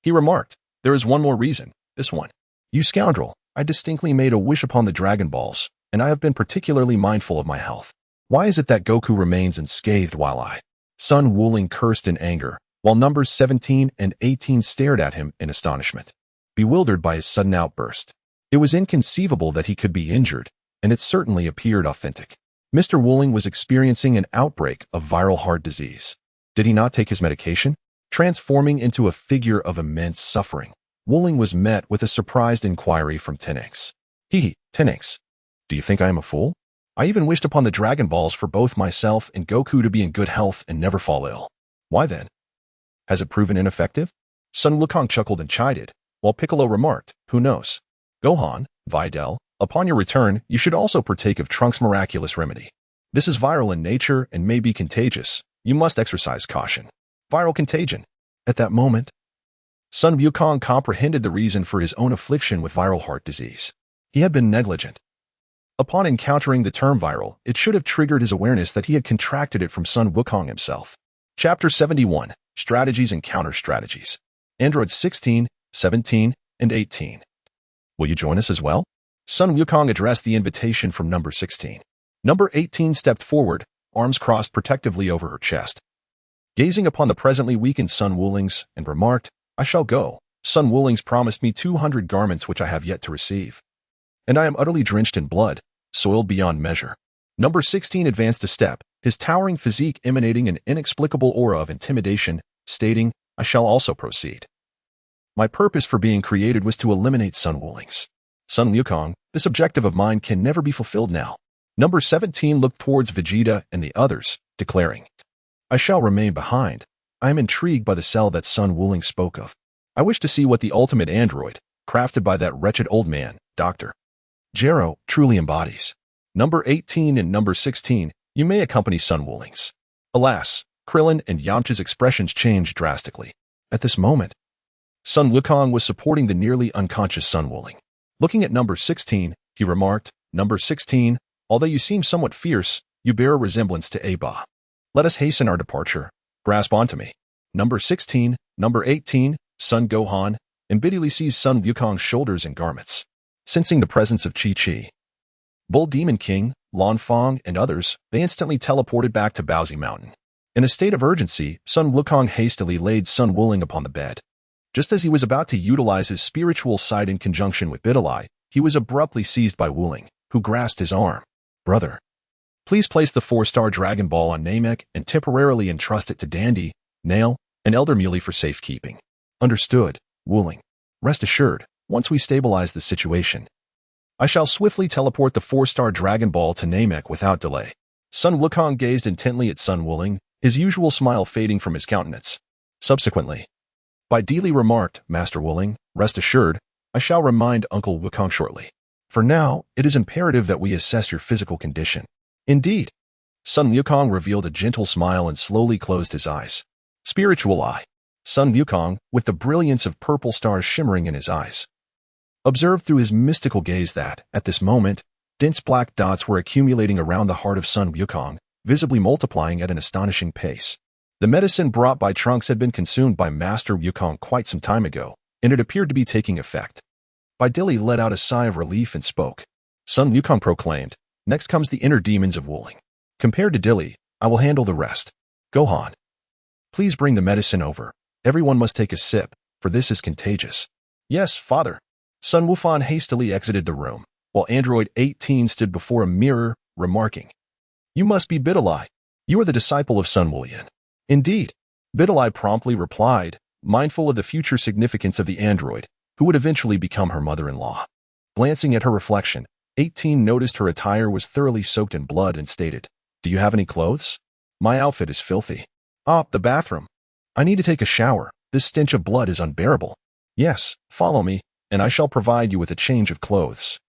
he remarked, there is one more reason, this one. You scoundrel, I distinctly made a wish upon the Dragon Balls, and I have been particularly mindful of my health. Why is it that Goku remains unscathed while I? Sun Wuling cursed in anger, while numbers 17 and 18 stared at him in astonishment, bewildered by his sudden outburst. It was inconceivable that he could be injured, and it certainly appeared authentic. Mr. Wooling was experiencing an outbreak of viral heart disease. Did he not take his medication? Transforming into a figure of immense suffering, Wooling was met with a surprised inquiry from Tenix. Tenix, do you think I am a fool? I even wished upon the Dragon Balls for both myself and Goku to be in good health and never fall ill. Why then? Has it proven ineffective? Sun Wukong chuckled and chided, while Piccolo remarked, who knows? Gohan, Videl, upon your return, you should also partake of Trunks' miraculous remedy. This is viral in nature and may be contagious. You must exercise caution. Viral contagion. At that moment, Sun Wukong comprehended the reason for his own affliction with viral heart disease. He had been negligent. Upon encountering the term viral, it should have triggered his awareness that he had contracted it from Sun Wukong himself. Chapter 71, Strategies and Counter-Strategies. Androids 16, 17, and 18. Will you join us as well? Sun Wukong addressed the invitation from number 16. Number 18 stepped forward, arms crossed protectively over her chest. Gazing upon the presently weakened Sun Woolings, and remarked, I shall go. Sun Woolings promised me 200 garments which I have yet to receive. And I am utterly drenched in blood, soiled beyond measure. Number 16 advanced a step, his towering physique emanating an inexplicable aura of intimidation, stating, I shall also proceed. My purpose for being created was to eliminate Sun Woolings. Sun Wukong, this objective of mine can never be fulfilled now. Number 17 looked towards Vegeta and the others, declaring, I shall remain behind. I am intrigued by the cell that Sun Wooling spoke of. I wish to see what the ultimate android, crafted by that wretched old man, Dr. Gero, truly embodies. Number 18 and number 16, you may accompany Sun Woolings. Alas, Krillin and Yamcha's expressions changed drastically. At this moment, Sun Wukong was supporting the nearly unconscious Sun Wooling. Looking at number 16, he remarked, Number 16, although you seem somewhat fierce, you bear a resemblance to Aba. Let us hasten our departure. Grasp onto me. Number 16, number 18, Sun Gohan, immediately seized Sun Wukong's shoulders and garments. Sensing the presence of Chi-Chi, Bull Demon King, Lan Fong, and others, they instantly teleported back to Bowsy Mountain. In a state of urgency, Sun Wukong hastily laid Sun Wooling upon the bed. Just as he was about to utilize his spiritual sight in conjunction with Bidalai, he was abruptly seized by Wooling, who grasped his arm. Brother, please place the 4-star Dragon Ball on Namek and temporarily entrust it to Dandy, Nail, and Elder Muley for safekeeping. Understood, Wooling. Rest assured, once we stabilize the situation, I shall swiftly teleport the 4-star Dragon Ball to Namek without delay. Sun Wukong gazed intently at Sun Wooling, his usual smile fading from his countenance. Subsequently, Bai Dili remarked, Master Wooling, rest assured, I shall remind Uncle Wukong shortly. For now, it is imperative that we assess your physical condition. Indeed. Sun Wukong revealed a gentle smile and slowly closed his eyes. Spiritual eye. Sun Wukong, with the brilliance of purple stars shimmering in his eyes, observed through his mystical gaze that, at this moment, dense black dots were accumulating around the heart of Sun Wukong, visibly multiplying at an astonishing pace. The medicine brought by Trunks had been consumed by Master Wukong quite some time ago, and it appeared to be taking effect. Bai Dili let out a sigh of relief and spoke. Sun Wukong proclaimed, Next comes the inner demons of Wooling. Compared to Dili, I will handle the rest. Gohan, please bring the medicine over. Everyone must take a sip, for this is contagious. Yes, father. Sun Wufan hastily exited the room, while Android 18 stood before a mirror, remarking, You must be Bidalai. You are the disciple of Sun Woolian. Indeed. Bidalai promptly replied, mindful of the future significance of the android, who would eventually become her mother-in-law. Glancing at her reflection, 18 noticed her attire was thoroughly soaked in blood and stated, Do you have any clothes? My outfit is filthy. Ah, the bathroom. I need to take a shower. This stench of blood is unbearable. Yes, follow me, and I shall provide you with a change of clothes.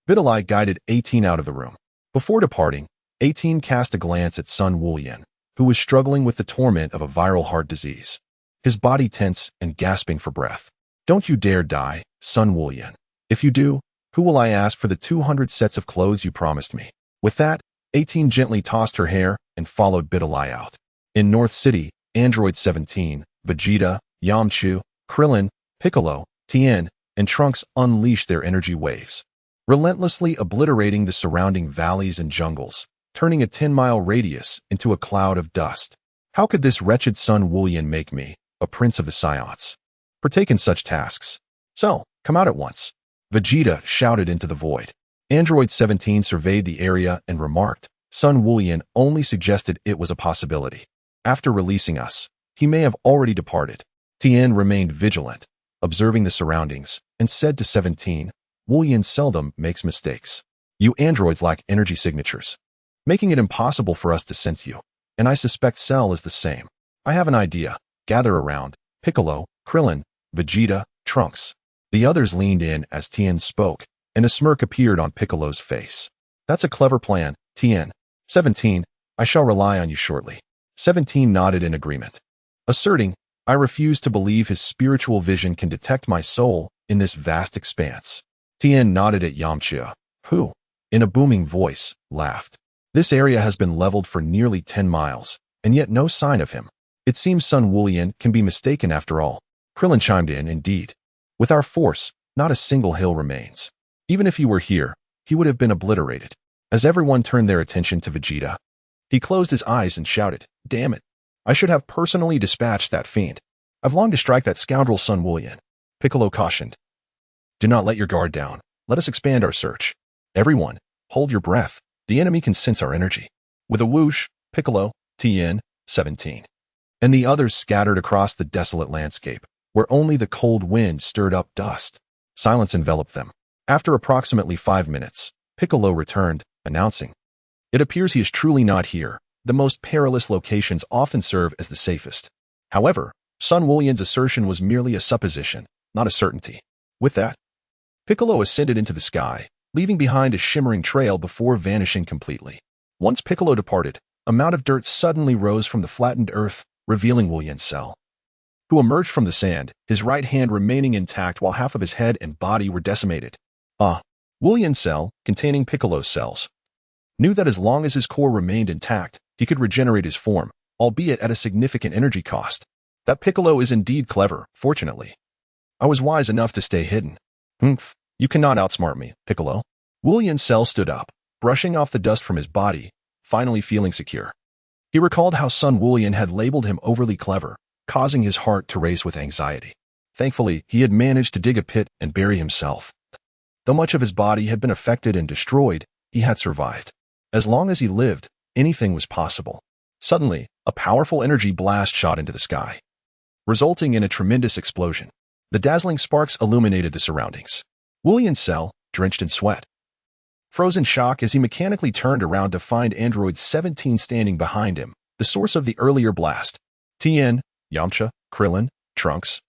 Bidalai guided 18 out of the room. Before departing, 18 cast a glance at Sun Woolian, who was struggling with the torment of a viral heart disease, his body tense and gasping for breath. Don't you dare die, Sun Woolian. If you do, who will I ask for the 200 sets of clothes you promised me? With that, 18 gently tossed her hair and followed Bidalai out. In North City, Android 17, Vegeta, Yamcha, Krillin, Piccolo, Tien, and Trunks unleashed their energy waves, relentlessly obliterating the surrounding valleys and jungles, turning a 10-mile radius into a cloud of dust. How could this wretched Sun Woolian make me, a prince of the Saiyans, partake in such tasks. So, come out at once. Vegeta shouted into the void. Android 17 surveyed the area and remarked, Sun Wulian only suggested it was a possibility. After releasing us, he may have already departed. Tien remained vigilant, observing the surroundings, and said to 17, Wulian seldom makes mistakes. You androids lack energy signatures, making it impossible for us to sense you. And I suspect Cell is the same. I have an idea. Gather around. Piccolo, Krillin, Vegeta, Trunks. The others leaned in as Tien spoke, and a smirk appeared on Piccolo's face. That's a clever plan, Tien. 17, I shall rely on you shortly. 17 nodded in agreement, asserting, I refuse to believe his spiritual vision can detect my soul in this vast expanse. Tien nodded at Yamcha, who, in a booming voice, laughed. This area has been leveled for nearly 10 miles, and yet no sign of him. It seems Sun Wulian can be mistaken after all. Krillin chimed in, indeed. With our force, not a single hill remains. Even if he were here, he would have been obliterated. As everyone turned their attention to Vegeta, he closed his eyes and shouted, Damn it. I should have personally dispatched that fiend. I've longed to strike that scoundrel Sun Wulian. Piccolo cautioned. Do not let your guard down. Let us expand our search. Everyone, hold your breath. The enemy can sense our energy. With a whoosh, Piccolo, Tien, 17, and the others scattered across the desolate landscape, where only the cold wind stirred up dust. Silence enveloped them. After approximately 5 minutes, Piccolo returned, announcing, It appears he is truly not here. The most perilous locations often serve as the safest. However, Sun Wulian's assertion was merely a supposition, not a certainty. With that, Piccolo ascended into the sky, leaving behind a shimmering trail before vanishing completely. Once Piccolo departed, a mound of dirt suddenly rose from the flattened earth, revealing Wulian Cell, who emerged from the sand, his right hand remaining intact while half of his head and body were decimated. Wulian Cell, containing Piccolo's cells, knew that as long as his core remained intact, he could regenerate his form, albeit at a significant energy cost. That Piccolo is indeed clever, fortunately. I was wise enough to stay hidden. Humph, you cannot outsmart me, Piccolo. Wulian Cell stood up, brushing off the dust from his body, finally feeling secure. He recalled how Sun Wulian had labeled him overly clever, causing his heart to race with anxiety. Thankfully, he had managed to dig a pit and bury himself. Though much of his body had been affected and destroyed, he had survived. As long as he lived, anything was possible. Suddenly, a powerful energy blast shot into the sky, resulting in a tremendous explosion. The dazzling sparks illuminated the surroundings. Wulian Cell, drenched in sweat, froze in shock as he mechanically turned around to find Android 17 standing behind him, the source of the earlier blast. Tien, Yamcha, Krillin, Trunks,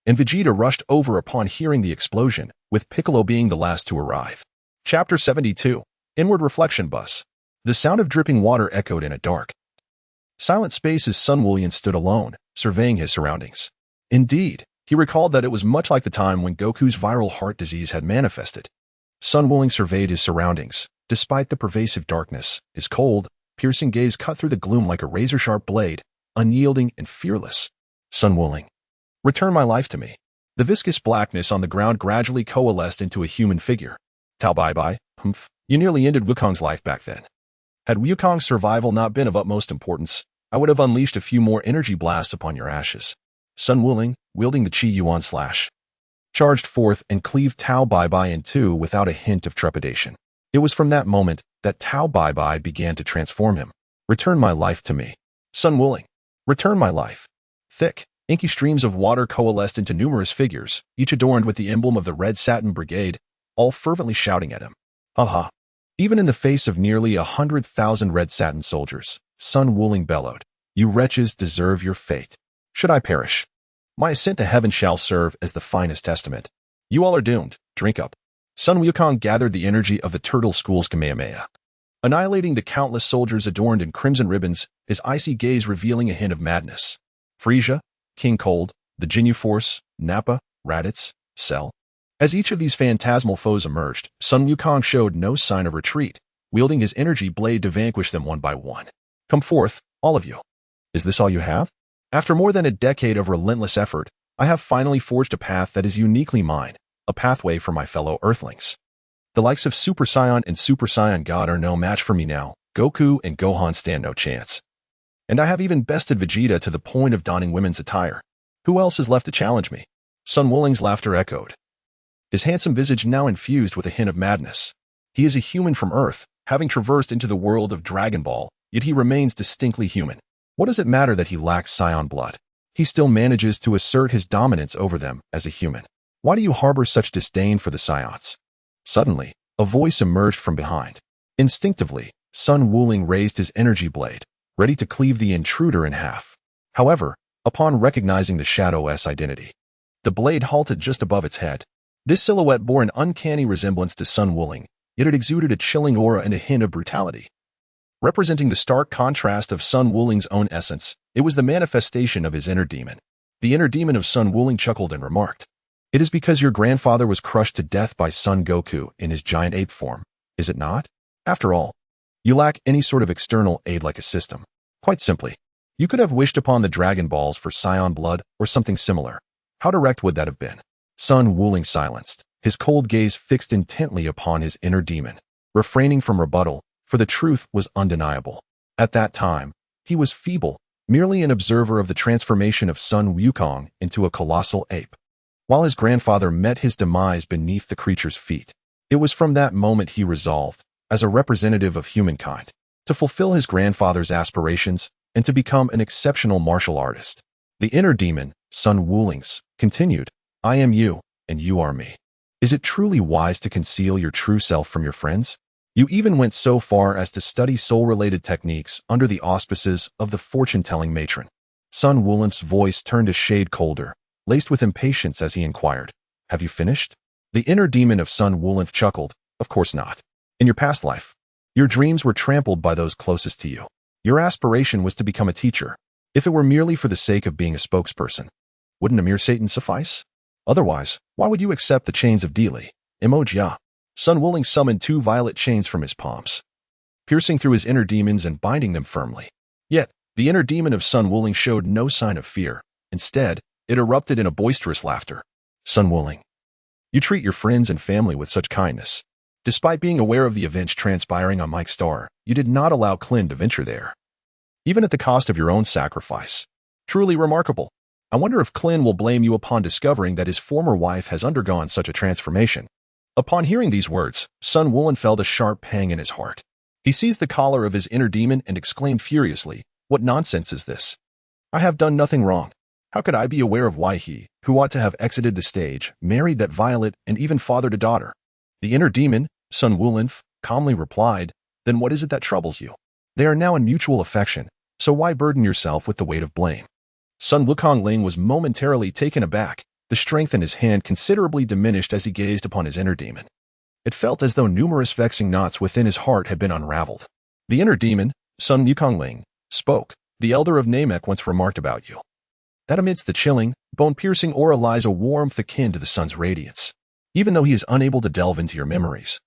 and Vegeta rushed over upon hearing the explosion, with Piccolo being the last to arrive. Chapter 72, Inward Reflection Bus. The sound of dripping water echoed in a dark, silent space as Sun Wulian stood alone, surveying his surroundings. Indeed, he recalled that it was much like the time when Goku's viral heart disease had manifested. Sun Wulian surveyed his surroundings. Despite the pervasive darkness, his cold, piercing gaze cut through the gloom like a razor-sharp blade, unyielding and fearless. Sun Wulian, return my life to me. The viscous blackness on the ground gradually coalesced into a human figure. Tao bye-bye, humph. You nearly ended Wukong's life back then. Had Wukong's survival not been of utmost importance, I would have unleashed a few more energy blasts upon your ashes. Sun Wulian, wielding the Chi Yuan slash, charged forth and cleaved Tao Bye-Bye in two without a hint of trepidation. It was from that moment that Tao Bye-Bye began to transform him. Return my life to me. Sun Wulian, return my life. Thick, inky streams of water coalesced into numerous figures, each adorned with the emblem of the Red Satin Brigade, all fervently shouting at him. Ha! Even in the face of nearly 100,000 Red Satin soldiers, Sun Wulian bellowed, You wretches deserve your fate. Should I perish, my ascent to heaven shall serve as the finest testament. You all are doomed. Drink up. Sun Wukong gathered the energy of the Turtle School's Kamehameha, annihilating the countless soldiers adorned in crimson ribbons, his icy gaze revealing a hint of madness. Frisia, King Cold, the Ginyu Force, Nappa, Raditz, Cell. As each of these phantasmal foes emerged, Sun Wukong showed no sign of retreat, wielding his energy blade to vanquish them one by one. Come forth, all of you. Is this all you have? After more than a decade of relentless effort, I have finally forged a path that is uniquely mine, a pathway for my fellow Earthlings. The likes of Super Saiyan and Super Saiyan God are no match for me now. Goku and Gohan stand no chance. And I have even bested Vegeta to the point of donning women's attire. Who else is left to challenge me? Sun Wuling's laughter echoed, his handsome visage now infused with a hint of madness. He is a human from Earth, having traversed into the world of Dragon Ball, yet he remains distinctly human. What does it matter that he lacks Saiyan blood? He still manages to assert his dominance over them as a human. Why do you harbor such disdain for the Saiyans? Suddenly, a voice emerged from behind. Instinctively, Sun Wuling raised his energy blade, ready to cleave the intruder in half. However, upon recognizing the Shadow's identity, the blade halted just above its head. This silhouette bore an uncanny resemblance to Sun Wuling, yet it exuded a chilling aura and a hint of brutality. Representing the stark contrast of Sun Wuling's own essence, it was the manifestation of his inner demon. The inner demon of Sun Wuling chuckled and remarked, "It is because your grandfather was crushed to death by Son Goku in his giant ape form, is it not? After all, you lack any sort of external aid like a system. Quite simply, you could have wished upon the Dragon Balls for Saiyan blood or something similar. How direct would that have been?" Sun Wuling silenced, his cold gaze fixed intently upon his inner demon, refraining from rebuttal, for the truth was undeniable. At that time, he was feeble, merely an observer of the transformation of Sun Wukong into a colossal ape. While his grandfather met his demise beneath the creature's feet, it was from that moment he resolved, as a representative of humankind, to fulfill his grandfather's aspirations and to become an exceptional martial artist. The inner demon, Sun Wuling's, continued, "I am you, and you are me. Is it truly wise to conceal your true self from your friends? You even went so far as to study soul-related techniques under the auspices of the fortune-telling matron." Sun Wuling's voice turned a shade colder, laced with impatience as he inquired, "Have you finished?" The inner demon of Sun Wuling chuckled, "Of course not. In your past life, your dreams were trampled by those closest to you. Your aspiration was to become a teacher. If it were merely for the sake of being a spokesperson, wouldn't a mere Satan suffice? Otherwise, why would you accept the chains of Deali? Emoji. Sun Wuling summoned 2 violet chains from his palms, piercing through his inner demons and binding them firmly. Yet, the inner demon of Sun Wuling showed no sign of fear. Instead, it erupted in a boisterous laughter. "Sun Wuling, you treat your friends and family with such kindness. Despite being aware of the events transpiring on Mike Star, you did not allow Clint to venture there, even at the cost of your own sacrifice. Truly remarkable. I wonder if Clint will blame you upon discovering that his former wife has undergone such a transformation." Upon hearing these words, Sun Wuling felt a sharp pang in his heart. He seized the collar of his inner demon and exclaimed furiously, "What nonsense is this? I have done nothing wrong. How could I be aware of why he, who ought to have exited the stage, married that violet and even fathered a daughter?" The inner demon, Sun Wuling, calmly replied, "Then what is it that troubles you? They are now in mutual affection, so why burden yourself with the weight of blame?" Sun Wukong was momentarily taken aback, the strength in his hand considerably diminished as he gazed upon his inner demon. It felt as though numerous vexing knots within his heart had been unraveled. The inner demon, Sun Wukong, spoke, "The elder of Namek once remarked about you, that amidst the chilling, bone-piercing aura lies a warmth akin to the sun's radiance. Even though he is unable to delve into your memories,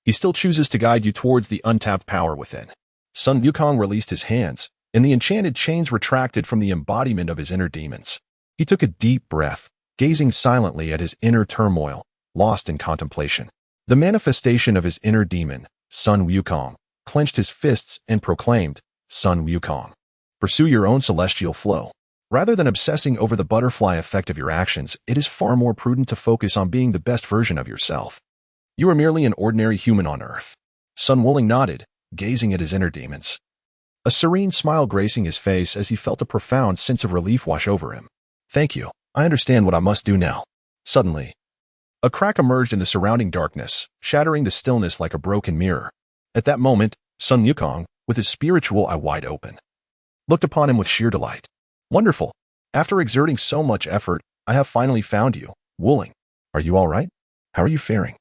he still chooses to guide you towards the untapped power within." Sun Wukong released his hands, and the enchanted chains retracted from the embodiment of his inner demons. He took a deep breath, gazing silently at his inner turmoil, lost in contemplation. The manifestation of his inner demon, Sun Wukong, clenched his fists and proclaimed, "Sun Wukong, pursue your own celestial flow. Rather than obsessing over the butterfly effect of your actions, it is far more prudent to focus on being the best version of yourself. You are merely an ordinary human on Earth." Sun Wuling nodded, gazing at his inner demons, a serene smile gracing his face as he felt a profound sense of relief wash over him. "Thank you. I understand what I must do now." Suddenly, a crack emerged in the surrounding darkness, shattering the stillness like a broken mirror. At that moment, Sun Wukong, with his spiritual eye wide open, looked upon him with sheer delight. "Wonderful. After exerting so much effort, I have finally found you, Wuling. Are you all right? How are you faring?"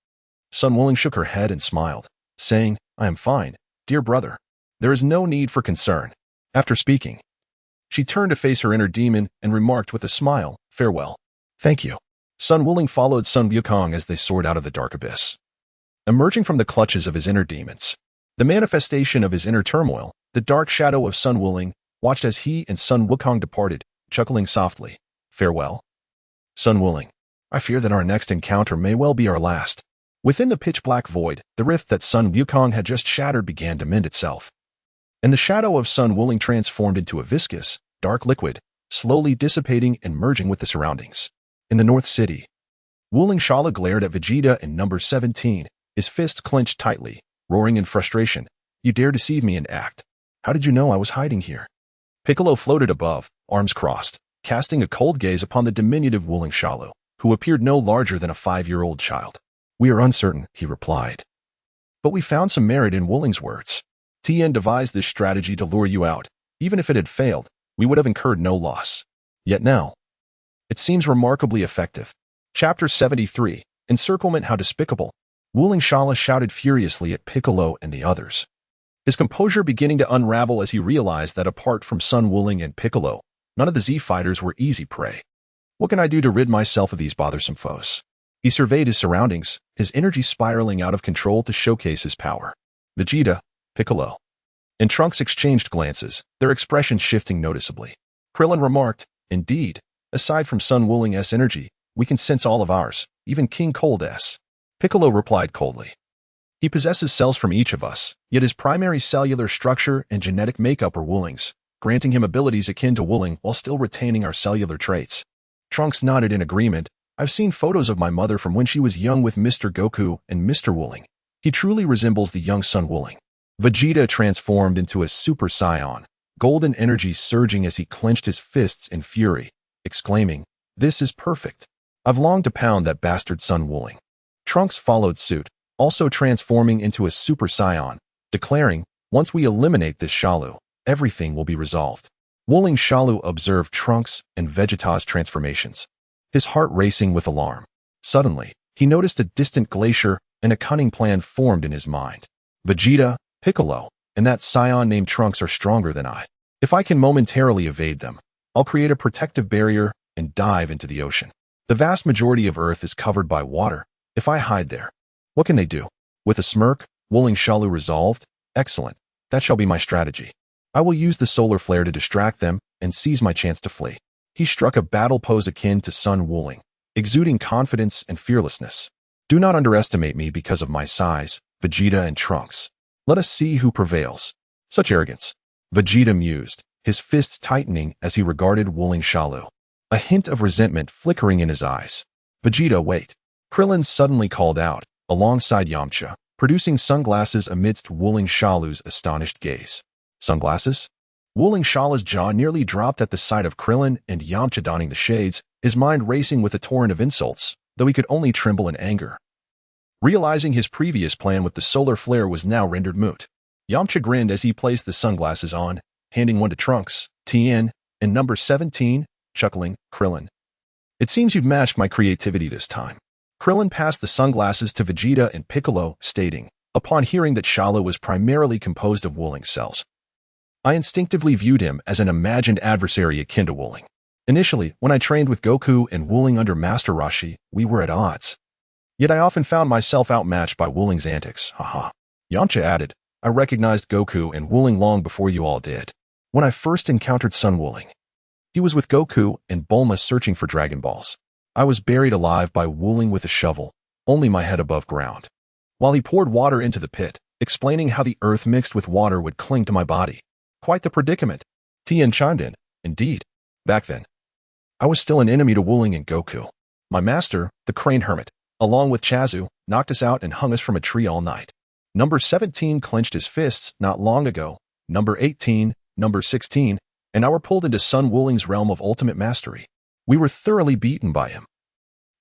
Sun Wuling shook her head and smiled, saying, "I am fine, dear brother. There is no need for concern." After speaking, she turned to face her inner demon and remarked with a smile, "Farewell." "Thank you." Sun Wuling followed Sun Wukong as they soared out of the dark abyss. Emerging from the clutches of his inner demons, the manifestation of his inner turmoil, the dark shadow of Sun Wuling watched as he and Sun Wukong departed, chuckling softly, "Farewell." Sun Wuling, I fear that our next encounter may well be our last. Within the pitch-black void, the rift that Sun Wukong had just shattered began to mend itself, and the shadow of Sun Wuling transformed into a viscous, dark liquid, slowly dissipating and merging with the surroundings. In the North City, Wuling Shala glared at Vegeta and number 17, his fist clenched tightly, roaring in frustration. You dare deceive me and act. How did you know I was hiding here? Piccolo floated above, arms crossed, casting a cold gaze upon the diminutive Wuling Shala, who appeared no larger than a 5-year-old child. We are uncertain, he replied. But we found some merit in Wuling's words. Tien devised this strategy to lure you out. Even if it had failed, we would have incurred no loss. Yet now, it seems remarkably effective. Chapter 73, Encirclement. How despicable. Wuling Shala shouted furiously at Piccolo and the others, his composure beginning to unravel as he realized that apart from Sun Wuling and Piccolo, none of the Z fighters were easy prey. What can I do to rid myself of these bothersome foes? He surveyed his surroundings, his energy spiraling out of control to showcase his power. Vegeta, Piccolo, and Trunks exchanged glances, their expressions shifting noticeably. Krillin remarked, indeed, aside from Sun Wuling's energy, we can sense all of ours, even King Cold's. Piccolo replied coldly. He possesses cells from each of us, yet his primary cellular structure and genetic makeup are Wuling's, granting him abilities akin to Wuling while still retaining our cellular traits. Trunks nodded in agreement. I've seen photos of my mother from when she was young with Mr. Goku and Mr. Wuling. He truly resembles the young Sun Wuling. Vegeta transformed into a Super Saiyan, golden energy surging as he clenched his fists in fury, exclaiming, this is perfect. I've longed to pound that bastard Sun Wuling. Trunks followed suit, also transforming into a Super Saiyan, declaring, once we eliminate this Shalu, everything will be resolved. Wuling Shalu observed Trunks and Vegeta's transformations, his heart racing with alarm. Suddenly, he noticed a distant glacier and a cunning plan formed in his mind. Vegeta, Piccolo, and that Saiyan named Trunks are stronger than I. If I can momentarily evade them, I'll create a protective barrier and dive into the ocean. The vast majority of Earth is covered by water. If I hide there, what can they do? With a smirk, Wuling Shalu resolved, excellent, that shall be my strategy. I will use the solar flare to distract them and seize my chance to flee. He struck a battle pose akin to Sun Wuling, exuding confidence and fearlessness. Do not underestimate me because of my size, Vegeta and Trunks. Let us see who prevails. Such arrogance. Vegeta mused, his fists tightening as he regarded Wuling Shalu, a hint of resentment flickering in his eyes. Vegeta, wait. Krillin suddenly called out, alongside Yamcha, producing sunglasses amidst Wuling Shalu's astonished gaze. Sunglasses? Wuling Shala's jaw nearly dropped at the sight of Krillin and Yamcha donning the shades, his mind racing with a torrent of insults, though he could only tremble in anger. Realizing his previous plan with the solar flare was now rendered moot, Yamcha grinned as he placed the sunglasses on, handing one to Trunks, Tien, and number 17, chuckling, Krillin. It seems you've matched my creativity this time. Krillin passed the sunglasses to Vegeta and Piccolo, stating, upon hearing that Shala was primarily composed of Wuling cells, I instinctively viewed him as an imagined adversary akin to Wuling. Initially, when I trained with Goku and Wuling under Master Roshi, we were at odds. Yet I often found myself outmatched by Wuling's antics, haha. Yamcha added, I recognized Goku and Wuling long before you all did. When I first encountered Sun Wuling, he was with Goku and Bulma searching for Dragon Balls. I was buried alive by Wuling with a shovel, only my head above ground, while he poured water into the pit, explaining how the earth mixed with water would cling to my body. Quite the predicament. Tien chimed in. Indeed. Back then, I was still an enemy to Wuling and Goku. My master, the Crane Hermit, along with Chazu, knocked us out and hung us from a tree all night. Number 17 clenched his fists not long ago, number 18, number 16, and now we're pulled into Sun Wuling's realm of ultimate mastery. We were thoroughly beaten by him.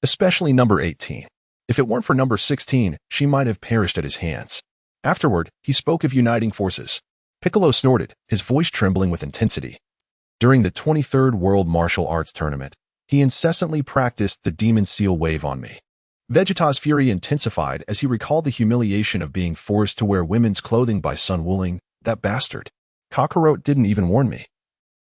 Especially number 18. If it weren't for number 16, she might have perished at his hands. Afterward, he spoke of uniting forces. Piccolo snorted, his voice trembling with intensity. During the 23rd World Martial Arts Tournament, he incessantly practiced the Demon Seal wave on me. Vegeta's fury intensified as he recalled the humiliation of being forced to wear women's clothing by Sun Wuling, that bastard. Kakarot didn't even warn me.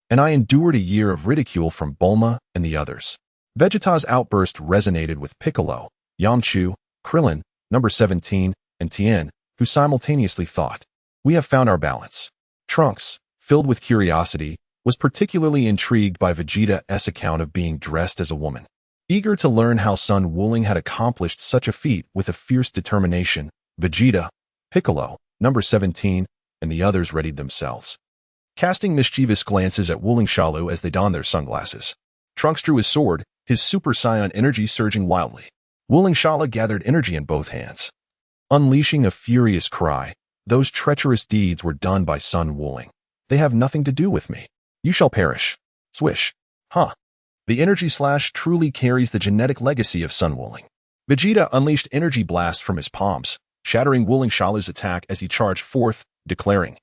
And I endured a year of ridicule from Bulma and the others. Vegeta's outburst resonated with Piccolo, Yamcha, Krillin, number 17, and Tien, who simultaneously thought, we have found our balance. Trunks, filled with curiosity, was particularly intrigued by Vegeta's account of being dressed as a woman. Eager to learn how Sun Wuling had accomplished such a feat with a fierce determination, Vegeta, Piccolo, number 17, and the others readied themselves. casting mischievous glances at Wuling Shalu as they donned their sunglasses. Trunks drew his sword, his Super Saiyan energy surging wildly. Wuling Shala gathered energy in both hands. Unleashing a furious cry, those treacherous deeds were done by Sun Wuling. They have nothing to do with me. You shall perish. Swish. Huh. The energy slash truly carries the genetic legacy of Sun Wuling. Vegeta unleashed energy blast from his palms, shattering Wuling Shalu's attack as he charged forth, declaring,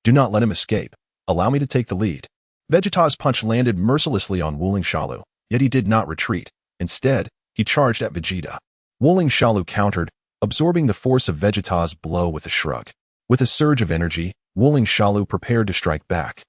"Do not let him escape. Allow me to take the lead." Vegeta's punch landed mercilessly on Wuling Shalu, yet he did not retreat. Instead, he charged at Vegeta. Wuling Shalu countered, absorbing the force of Vegeta's blow with a shrug. With a surge of energy, Wuling Shalu prepared to strike back,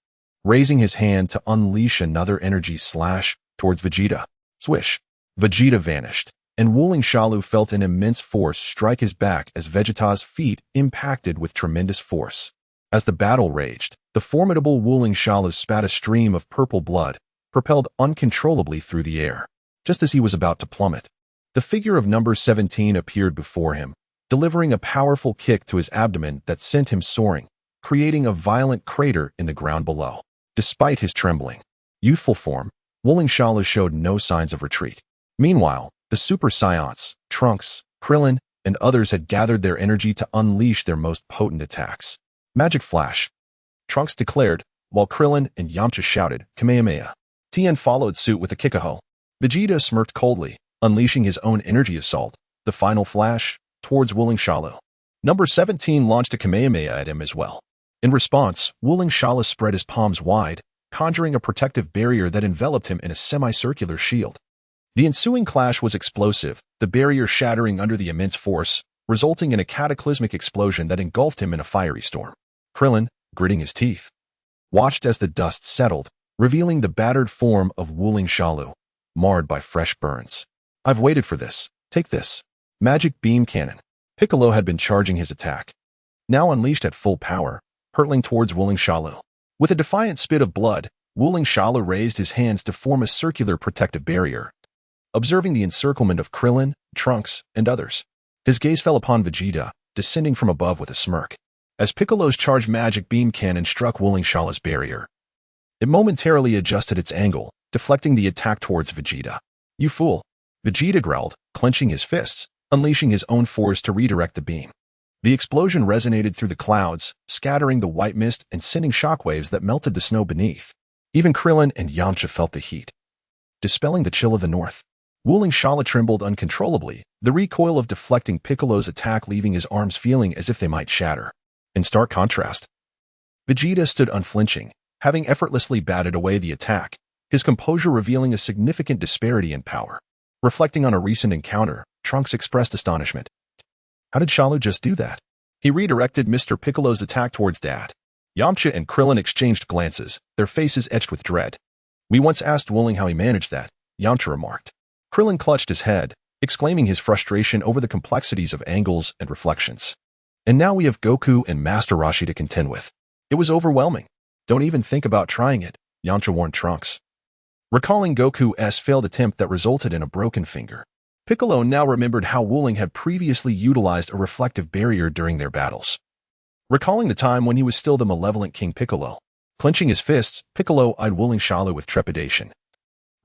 raising his hand to unleash another energy slash towards Vegeta. Swish. Vegeta vanished, and Wuling Shalu felt an immense force strike his back as Vegeta's feet impacted with tremendous force. As the battle raged, the formidable Wuling Shalu spat a stream of purple blood, propelled uncontrollably through the air. Just as he was about to plummet, the figure of number 17 appeared before him, delivering a powerful kick to his abdomen that sent him soaring, creating a violent crater in the ground below. Despite his trembling, youthful form, Wuling Shalu showed no signs of retreat. Meanwhile, the Super Saiyans, Trunks, Krillin, and others had gathered their energy to unleash their most potent attacks. Magic Flash, Trunks declared, while Krillin and Yamcha shouted, Kamehameha. Tien followed suit with a Kikaho. Vegeta smirked coldly, unleashing his own energy assault, the final flash, towards Wuling Shalu. Number 17 launched a Kamehameha at him as well. In response, Wuling Shalu spread his palms wide, conjuring a protective barrier that enveloped him in a semicircular shield. The ensuing clash was explosive, the barrier shattering under the immense force, resulting in a cataclysmic explosion that engulfed him in a fiery storm. Krillin, gritting his teeth, watched as the dust settled, revealing the battered form of Wuling Shalu, marred by fresh burns. I've waited for this. Take this. Magic Beam Cannon. Piccolo had been charging his attack, now unleashed at full power, hurtling towards Wuling Shalu. With a defiant spit of blood, Wuling Shalu raised his hands to form a circular protective barrier. Observing the encirclement of Krillin, Trunks, and others, his gaze fell upon Vegeta, descending from above with a smirk. As Piccolo's charged Magic Beam Cannon struck Wuling Shalu's barrier, it momentarily adjusted its angle, deflecting the attack towards Vegeta. You fool! Vegeta growled, clenching his fists, unleashing his own force to redirect the beam. The explosion resonated through the clouds, scattering the white mist and sending shockwaves that melted the snow beneath. Even Krillin and Yamcha felt the heat, dispelling the chill of the north. Wuling Shalu trembled uncontrollably, the recoil of deflecting Piccolo's attack leaving his arms feeling as if they might shatter. In stark contrast, Vegeta stood unflinching, having effortlessly batted away the attack, his composure revealing a significant disparity in power. Reflecting on a recent encounter, Trunks expressed astonishment. How did Shalu just do that? He redirected Mr. Piccolo's attack towards Dad. Yamcha and Krillin exchanged glances, their faces etched with dread. We once asked Wuling how he managed that, Yamcha remarked. Krillin clutched his head, exclaiming his frustration over the complexities of angles and reflections. And now we have Goku and Master Roshi to contend with. It was overwhelming. Don't even think about trying it, Yamcha warned Trunks. Recalling Goku's failed attempt that resulted in a broken finger, Piccolo now remembered how Wuling had previously utilized a reflective barrier during their battles. Recalling the time when he was still the malevolent King Piccolo, clenching his fists, Piccolo eyed Wuling Shalu with trepidation.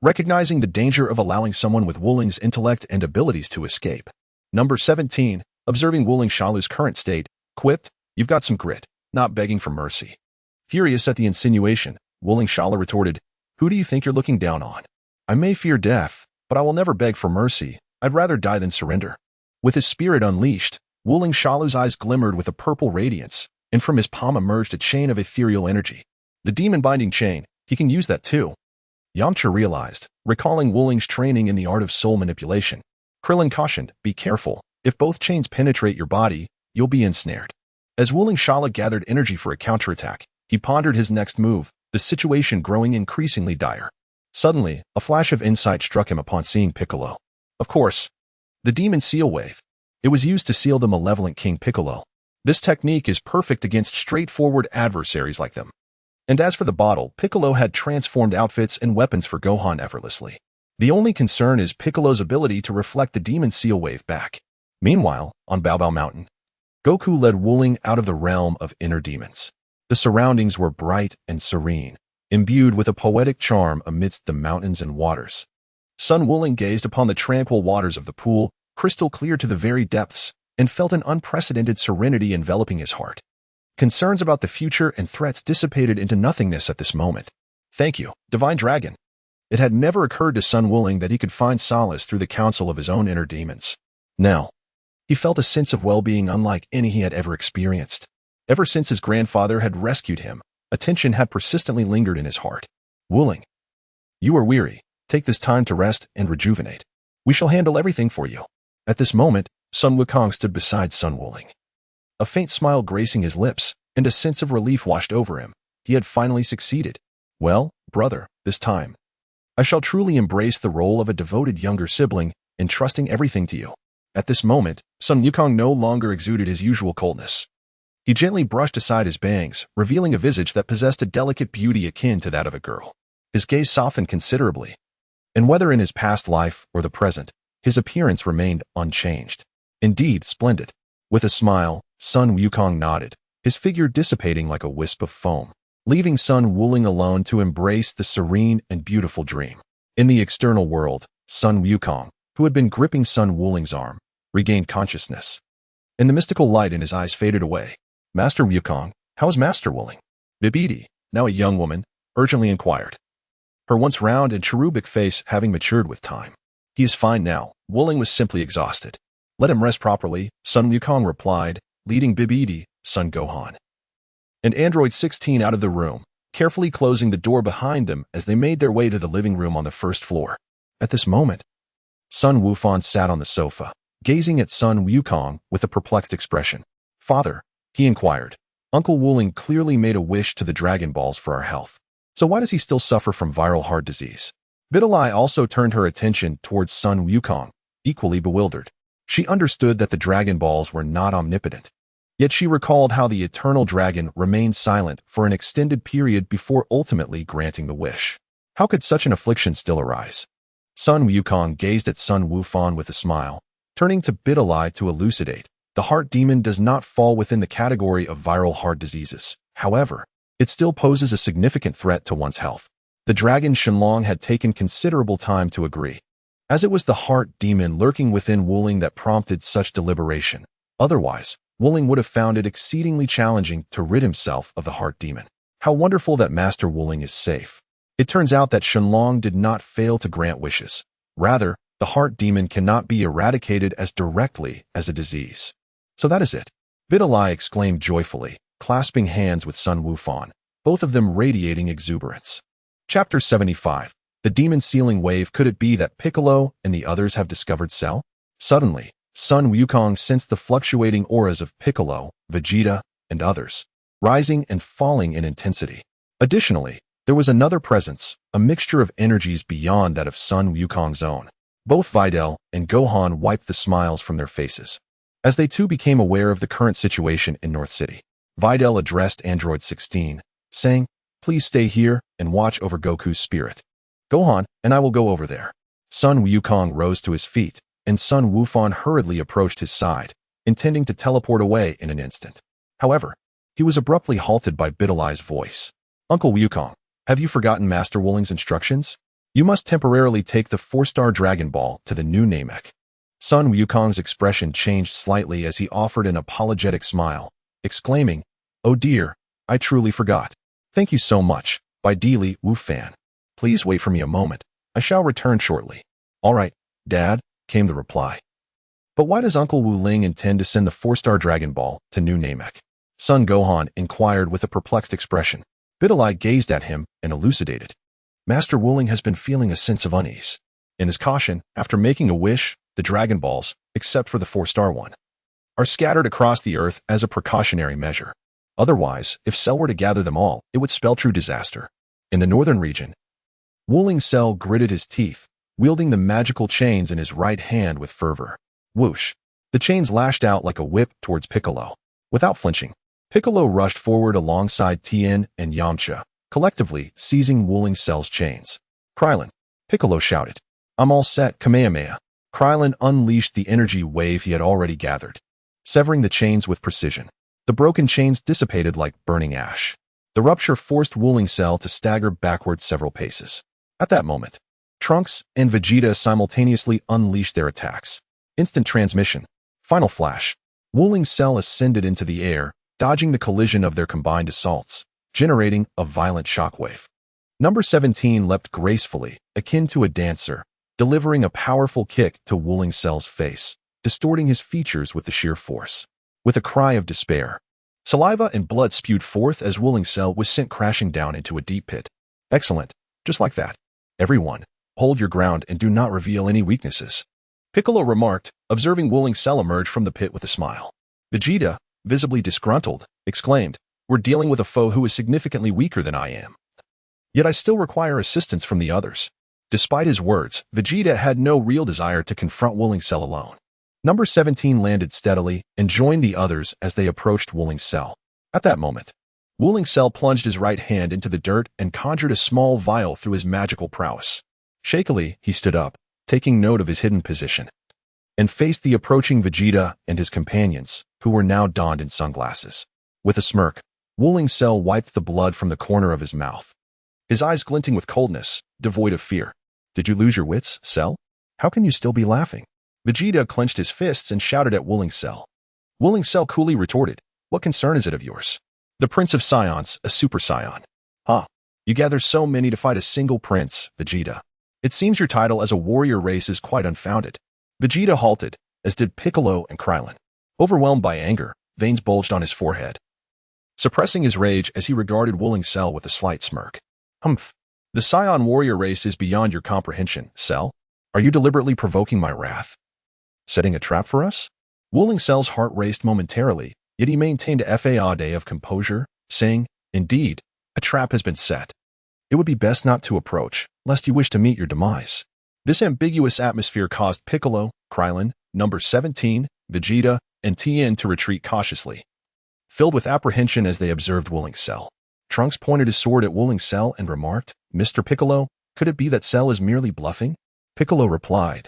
Recognizing the danger of allowing someone with Wuling's intellect and abilities to escape, Number 17, observing Wuling Shalu's current state, quipped, "You've got some grit, not begging for mercy." Furious at the insinuation, Wuling Shalu retorted, "Who do you think you're looking down on? I may fear death, but I will never beg for mercy. I'd rather die than surrender." With his spirit unleashed, Wuling Shalu's eyes glimmered with a purple radiance, and from his palm emerged a chain of ethereal energy. The demon-binding chain, he can use that too. Yamcha realized, recalling Wuling's training in the art of soul manipulation. Krillin cautioned, "Be careful. If both chains penetrate your body, you'll be ensnared." As Wuling Shalu gathered energy for a counterattack, he pondered his next move, the situation growing increasingly dire. Suddenly, a flash of insight struck him upon seeing Piccolo. Of course, the Demon Seal Wave. It was used to seal the malevolent King Piccolo. This technique is perfect against straightforward adversaries like them. And as for the bottle, Piccolo had transformed outfits and weapons for Gohan effortlessly. The only concern is Piccolo's ability to reflect the Demon Seal Wave back. Meanwhile, on Bao Bao Mountain, Goku led Wuling out of the realm of inner demons. The surroundings were bright and serene, imbued with a poetic charm amidst the mountains and waters. Sun Wuling gazed upon the tranquil waters of the pool, crystal clear to the very depths, and felt an unprecedented serenity enveloping his heart. Concerns about the future and threats dissipated into nothingness at this moment. Thank you, Divine Dragon. It had never occurred to Sun Wuling that he could find solace through the counsel of his own inner demons. Now, he felt a sense of well-being unlike any he had ever experienced. Ever since his grandfather had rescued him, a tension had persistently lingered in his heart. Wuling, you are weary. Take this time to rest and rejuvenate. We shall handle everything for you. At this moment, Sun Wukong stood beside Sun Wuling. A faint smile gracing his lips, and a sense of relief washed over him. He had finally succeeded. Well, brother, this time, I shall truly embrace the role of a devoted younger sibling, entrusting everything to you. At this moment, Sun Wukong no longer exuded his usual coldness. He gently brushed aside his bangs, revealing a visage that possessed a delicate beauty akin to that of a girl. His gaze softened considerably, and whether in his past life or the present, his appearance remained unchanged. Indeed, splendid. With a smile, Sun Wukong nodded, his figure dissipating like a wisp of foam, leaving Sun Wuling alone to embrace the serene and beautiful dream. In the external world, Sun Wukong, who had been gripping Sun Wuling's arm, regained consciousness, and the mystical light in his eyes faded away. Master Wukong, how is Master Wuling? Bibidi, now a young woman, urgently inquired, her once round and cherubic face having matured with time. He is fine now. Wuling was simply exhausted. Let him rest properly, Sun Wukong replied, leading Bibidi, son Gohan, and Android 16 out of the room, carefully closing the door behind them as they made their way to the living room on the first floor. At this moment, Sun Wufan sat on the sofa, gazing at Sun Wukong with a perplexed expression. Father, he inquired, Uncle Wuling clearly made a wish to the Dragon Balls for our health. So why does he still suffer from viral heart disease? Bidalai also turned her attention towards Sun Wukong, equally bewildered. She understood that the Dragon Balls were not omnipotent. Yet she recalled how the Eternal Dragon remained silent for an extended period before ultimately granting the wish. How could such an affliction still arise? Sun Wukong gazed at Sun Wufan with a smile, turning to Bidalai to elucidate. The heart demon does not fall within the category of viral heart diseases. However, it still poses a significant threat to one's health. The dragon Shenlong had taken considerable time to agree, as it was the heart demon lurking within Wuling that prompted such deliberation. Otherwise, Wuling would have found it exceedingly challenging to rid himself of the heart demon. How wonderful that Master Wuling is safe. It turns out that Shenlong did not fail to grant wishes. Rather, the heart demon cannot be eradicated as directly as a disease. So that is it. Bidalai exclaimed joyfully, clasping hands with Sun Wufan, both of them radiating exuberance. Chapter 75. The Demon Sealing Wave. Could it be that Piccolo and the others have discovered Cell? Suddenly, Sun Wukong sensed the fluctuating auras of Piccolo, Vegeta, and others, rising and falling in intensity. Additionally, there was another presence, a mixture of energies beyond that of Sun Wukong's own. Both Videl and Gohan wiped the smiles from their faces, as they too became aware of the current situation in North City. Videl addressed Android 16, saying, please stay here and watch over Goku's spirit. Gohan and I will go over there. Sun Wukong rose to his feet, and Sun Wufan hurriedly approached his side, intending to teleport away in an instant. However, he was abruptly halted by Bidalai's voice. Uncle Wukong, have you forgotten Master Wuling's instructions? You must temporarily take the 4-star Dragon Ball to the new Namek. Sun Wukong's expression changed slightly as he offered an apologetic smile, exclaiming, oh dear, I truly forgot. Thank you so much, Bidili Wufan. Please wait for me a moment. I shall return shortly. All right, Dad, came the reply. But why does Uncle Wuling intend to send the 4-star Dragon Ball to New Namek? Son Gohan inquired with a perplexed expression. Bidalai gazed at him and elucidated. Master Wuling has been feeling a sense of unease. In his caution, after making a wish, the Dragon Balls, except for the 4-star one, are scattered across the earth as a precautionary measure. Otherwise, if Cell were to gather them all, it would spell true disaster. In the northern region, Wuling Cell gritted his teeth, wielding the magical chains in his right hand with fervor. Whoosh! The chains lashed out like a whip towards Piccolo. Without flinching, Piccolo rushed forward alongside Tien and Yamcha, collectively seizing Wuling Cell's chains. Krillin! Piccolo shouted. I'm all set, Kamehameha. Krillin unleashed the energy wave he had already gathered, severing the chains with precision. The broken chains dissipated like burning ash. The rupture forced Wuling Cell to stagger backwards several paces. At that moment, Trunks and Vegeta simultaneously unleashed their attacks. Instant transmission. Final flash. Wuling Cell ascended into the air, dodging the collision of their combined assaults, generating a violent shockwave. Number 17 leapt gracefully, akin to a dancer, delivering a powerful kick to Wuling Cell's face, distorting his features with the sheer force. With a cry of despair, saliva and blood spewed forth as Wuling Cell was sent crashing down into a deep pit. Excellent. Just like that. Everyone, hold your ground and do not reveal any weaknesses. Piccolo remarked, observing Wuling Cell emerge from the pit with a smile. Vegeta, visibly disgruntled, exclaimed, "We're dealing with a foe who is significantly weaker than I am. Yet I still require assistance from the others." Despite his words, Vegeta had no real desire to confront Wuling Cell alone. Number 17 landed steadily and joined the others as they approached Wuling Cell. At that moment, Wuling Cell plunged his right hand into the dirt and conjured a small vial through his magical prowess. Shakily, he stood up, taking note of his hidden position, and faced the approaching Vegeta and his companions, who were now donned in sunglasses. With a smirk, Wuling Cell wiped the blood from the corner of his mouth, his eyes glinting with coldness, devoid of fear. "Did you lose your wits, Cell? How can you still be laughing?" Vegeta clenched his fists and shouted at Wuling Cell. Wuling Cell coolly retorted, "What concern is it of yours? The Prince of Saiyans, a Super Saiyan. Huh? You gather so many to fight a single prince, Vegeta. It seems your title as a warrior race is quite unfounded." Vegeta halted, as did Piccolo and Krillin. Overwhelmed by anger, veins bulged on his forehead, suppressing his rage as he regarded Wuling Cell with a slight smirk. "Humph. The Saiyan warrior race is beyond your comprehension, Cell. Are you deliberately provoking my wrath? Setting a trap for us?" Wuling Cell's heart raced momentarily, yet he maintained a facade of composure, saying, "Indeed, a trap has been set. It would be best not to approach, lest you wish to meet your demise." This ambiguous atmosphere caused Piccolo, Krillin, Number 17, Vegeta, and Tien to retreat cautiously, filled with apprehension as they observed Wuling Cell. Trunks pointed his sword at Wuling Cell and remarked, "Mr. Piccolo, could it be that Cell is merely bluffing?" Piccolo replied,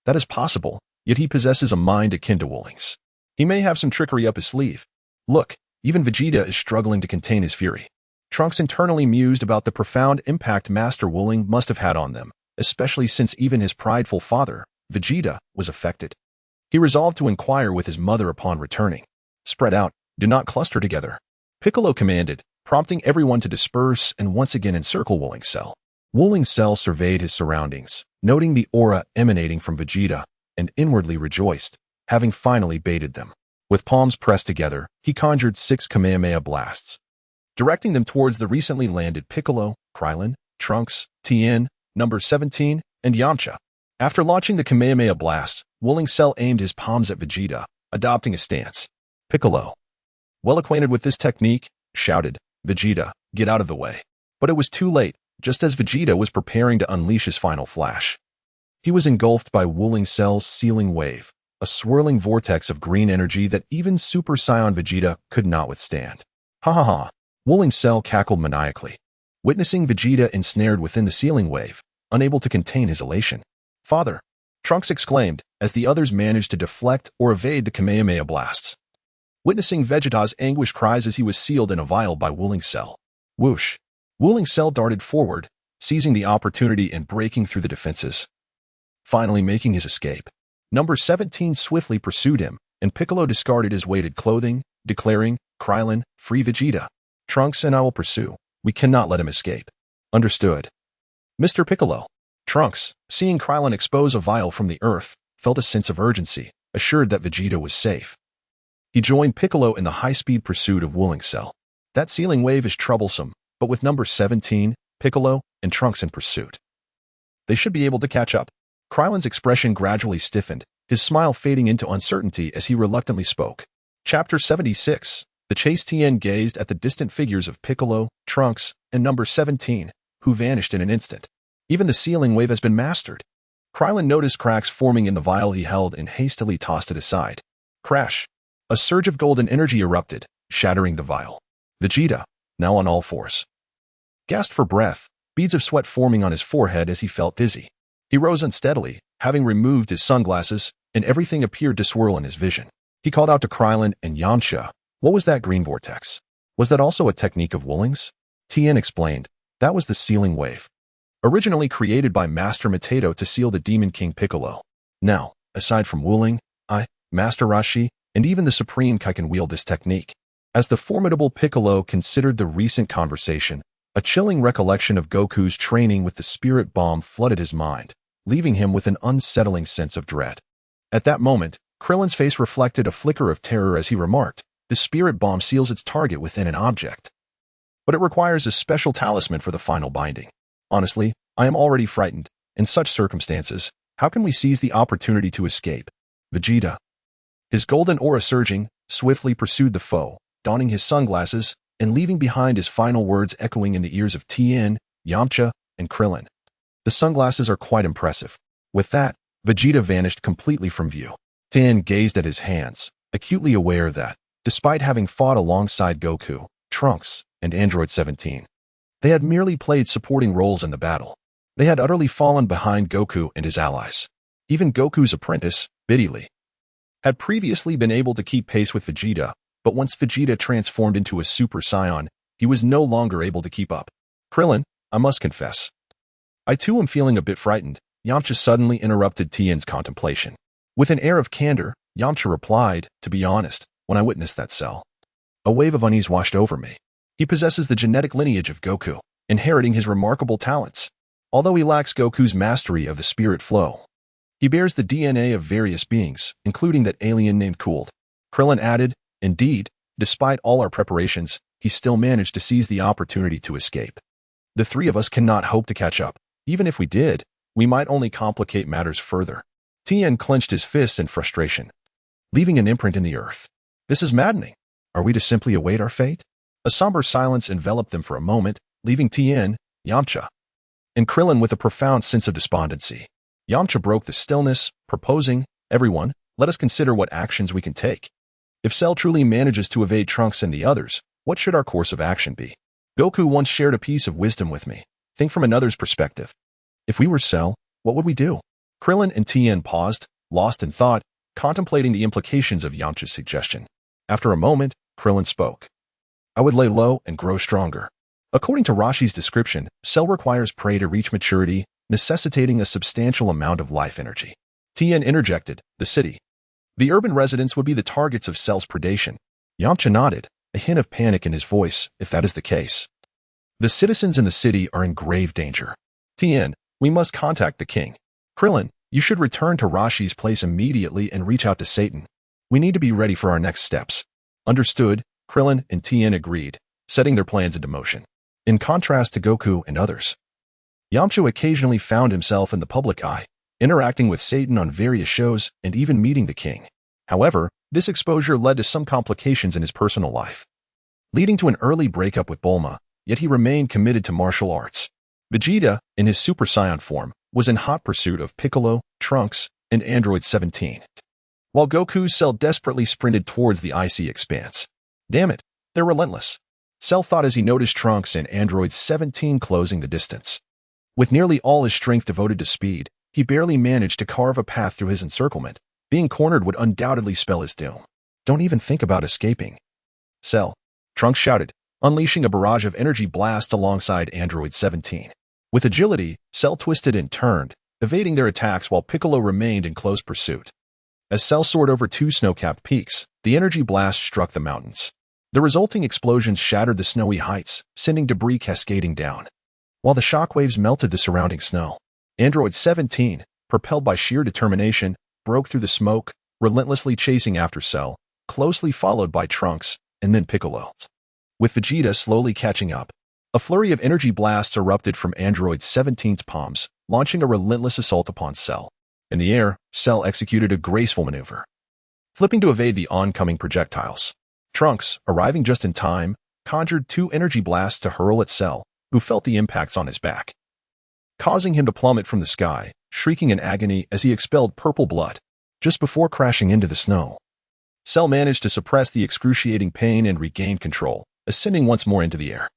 "That is possible, yet he possesses a mind akin to Wuling's. He may have some trickery up his sleeve. Look, even Vegeta is struggling to contain his fury." Trunks internally mused about the profound impact Master Wuling must have had on them, especially since even his prideful father, Vegeta, was affected. He resolved to inquire with his mother upon returning. "Spread out, do not cluster together," Piccolo commanded, prompting everyone to disperse and once again encircle Wuling Cell. Wuling Cell surveyed his surroundings, noting the aura emanating from Vegeta, and inwardly rejoiced, having finally baited them. With palms pressed together, he conjured 6 Kamehameha blasts, directing them towards the recently landed Piccolo, Krillin, Trunks, Tien, Number 17, and Yamcha. After launching the Kamehameha blast, Wuling Cell aimed his palms at Vegeta, adopting a stance. Piccolo, well acquainted with this technique, shouted, "Vegeta, get out of the way." But it was too late, just as Vegeta was preparing to unleash his final flash. He was engulfed by Wuling Cell's sealing wave, a swirling vortex of green energy that even Super Saiyan Vegeta could not withstand. "Ha ha ha," Wuling Cell cackled maniacally, witnessing Vegeta ensnared within the sealing wave, unable to contain his elation. "Father," Trunks exclaimed, as the others managed to deflect or evade the Kamehameha blasts, witnessing Vegeta's anguished cries as he was sealed in a vial by Wuling Cell. Whoosh! Wuling Cell darted forward, seizing the opportunity and breaking through the defenses, finally making his escape. Number 17 swiftly pursued him, and Piccolo discarded his weighted clothing, declaring, "Krillin, free Vegeta. Trunks and I will pursue. We cannot let him escape." "Understood, Mr. Piccolo." Trunks, seeing Krillin expose a vial from the earth, felt a sense of urgency, assured that Vegeta was safe. He joined Piccolo in the high-speed pursuit of Wuling Cell. That sealing wave is troublesome, but with Number 17, Piccolo, and Trunks in pursuit, they should be able to catch up. Krillin's expression gradually stiffened, his smile fading into uncertainty as he reluctantly spoke. Chapter 76. The chase. Tien gazed at the distant figures of Piccolo, Trunks, and Number 17, who vanished in an instant. Even the sealing wave has been mastered. Krillin noticed cracks forming in the vial he held and hastily tossed it aside. Crash! A surge of golden energy erupted, shattering the vial. Vegeta, now on all fours, gasped for breath, beads of sweat forming on his forehead as he felt dizzy. He rose unsteadily, having removed his sunglasses, and everything appeared to swirl in his vision. He called out to Krillin and Yamcha, What was that green vortex? Was that also a technique of Wooling's? Tien explained. That was the sealing wave, originally created by Master Mateto to seal the Demon King Piccolo. Now, aside from Wooling, I, Master Rashi, and even the Supreme Kai can wield this technique. As the formidable Piccolo considered the recent conversation, a chilling recollection of Goku's training with the spirit bomb flooded his mind, leaving him with an unsettling sense of dread. At that moment, Krillin's face reflected a flicker of terror as he remarked, the spirit bomb seals its target within an object. But it requires a special talisman for the final binding. Honestly, I am already frightened. In such circumstances, how can we seize the opportunity to escape? Vegeta. His golden aura surging, swiftly pursued the foe, donning his sunglasses and leaving behind his final words echoing in the ears of Tien, Yamcha, and Krillin. The sunglasses are quite impressive. With that, Vegeta vanished completely from view. Tien gazed at his hands, acutely aware that, despite having fought alongside Goku, Trunks, and Android 17, they had merely played supporting roles in the battle. They had utterly fallen behind Goku and his allies. Even Goku's apprentice, Biddy, had previously been able to keep pace with Vegeta, but once Vegeta transformed into a Super Saiyan, he was no longer able to keep up. Krillin, I must confess. I too am feeling a bit frightened. Yamcha suddenly interrupted Tien's contemplation. With an air of candor, Yamcha replied, to be honest, when I witnessed that cell, a wave of unease washed over me. He possesses the genetic lineage of Goku, inheriting his remarkable talents. Although he lacks Goku's mastery of the spirit flow, he bears the DNA of various beings, including that alien named Cooled. Krillin added, indeed, despite all our preparations, he still managed to seize the opportunity to escape. The three of us cannot hope to catch up. Even if we did, we might only complicate matters further. Tien clenched his fist in frustration, leaving an imprint in the earth. This is maddening. Are we to simply await our fate? A somber silence enveloped them for a moment, leaving Tien, Yamcha, and Krillin with a profound sense of despondency. Yamcha broke the stillness, proposing, everyone, let us consider what actions we can take. If Cell truly manages to evade Trunks and the others, what should our course of action be? Goku once shared a piece of wisdom with me. Think from another's perspective. If we were Cell, what would we do? Krillin and Tien paused, lost in thought, contemplating the implications of Yamcha's suggestion. After a moment, Krillin spoke. I would lay low and grow stronger. According to Rashi's description, Cell requires prey to reach maturity, necessitating a substantial amount of life energy. Tien interjected, the city. The urban residents would be the targets of Cell's predation. Yamcha nodded, a hint of panic in his voice, if that is the case. The citizens in the city are in grave danger. Tien, we must contact the king. Krillin, you should return to Rashi's place immediately and reach out to Satan. We need to be ready for our next steps. Understood, Krillin and Tien agreed, setting their plans into motion. In contrast to Goku and others, Yamcha occasionally found himself in the public eye, interacting with Satan on various shows and even meeting the king. However, this exposure led to some complications in his personal life, leading to an early breakup with Bulma, yet he remained committed to martial arts. Vegeta, in his Super Saiyan form, was in hot pursuit of Piccolo, Trunks, and Android 17, while Goku's Cell desperately sprinted towards the icy expanse. Damn it, they're relentless. Cell thought as he noticed Trunks and Android 17 closing the distance. With nearly all his strength devoted to speed, he barely managed to carve a path through his encirclement. Being cornered would undoubtedly spell his doom. Don't even think about escaping. Cell, Trunks shouted, unleashing a barrage of energy blasts alongside Android 17. With agility, Cell twisted and turned, evading their attacks while Piccolo remained in close pursuit. As Cell soared over two snow-capped peaks, the energy blast struck the mountains. The resulting explosions shattered the snowy heights, sending debris cascading down, while the shockwaves melted the surrounding snow. Android 17, propelled by sheer determination, broke through the smoke, relentlessly chasing after Cell, closely followed by Trunks, and then Piccolo. With Vegeta slowly catching up, a flurry of energy blasts erupted from Android 17's palms, launching a relentless assault upon Cell. In the air, Cell executed a graceful maneuver, flipping to evade the oncoming projectiles. Trunks, arriving just in time, conjured two energy blasts to hurl at Cell, who felt the impacts on his back, causing him to plummet from the sky, shrieking in agony as he expelled purple blood. Just before crashing into the snow, Cell managed to suppress the excruciating pain and regain control, ascending once more into the air.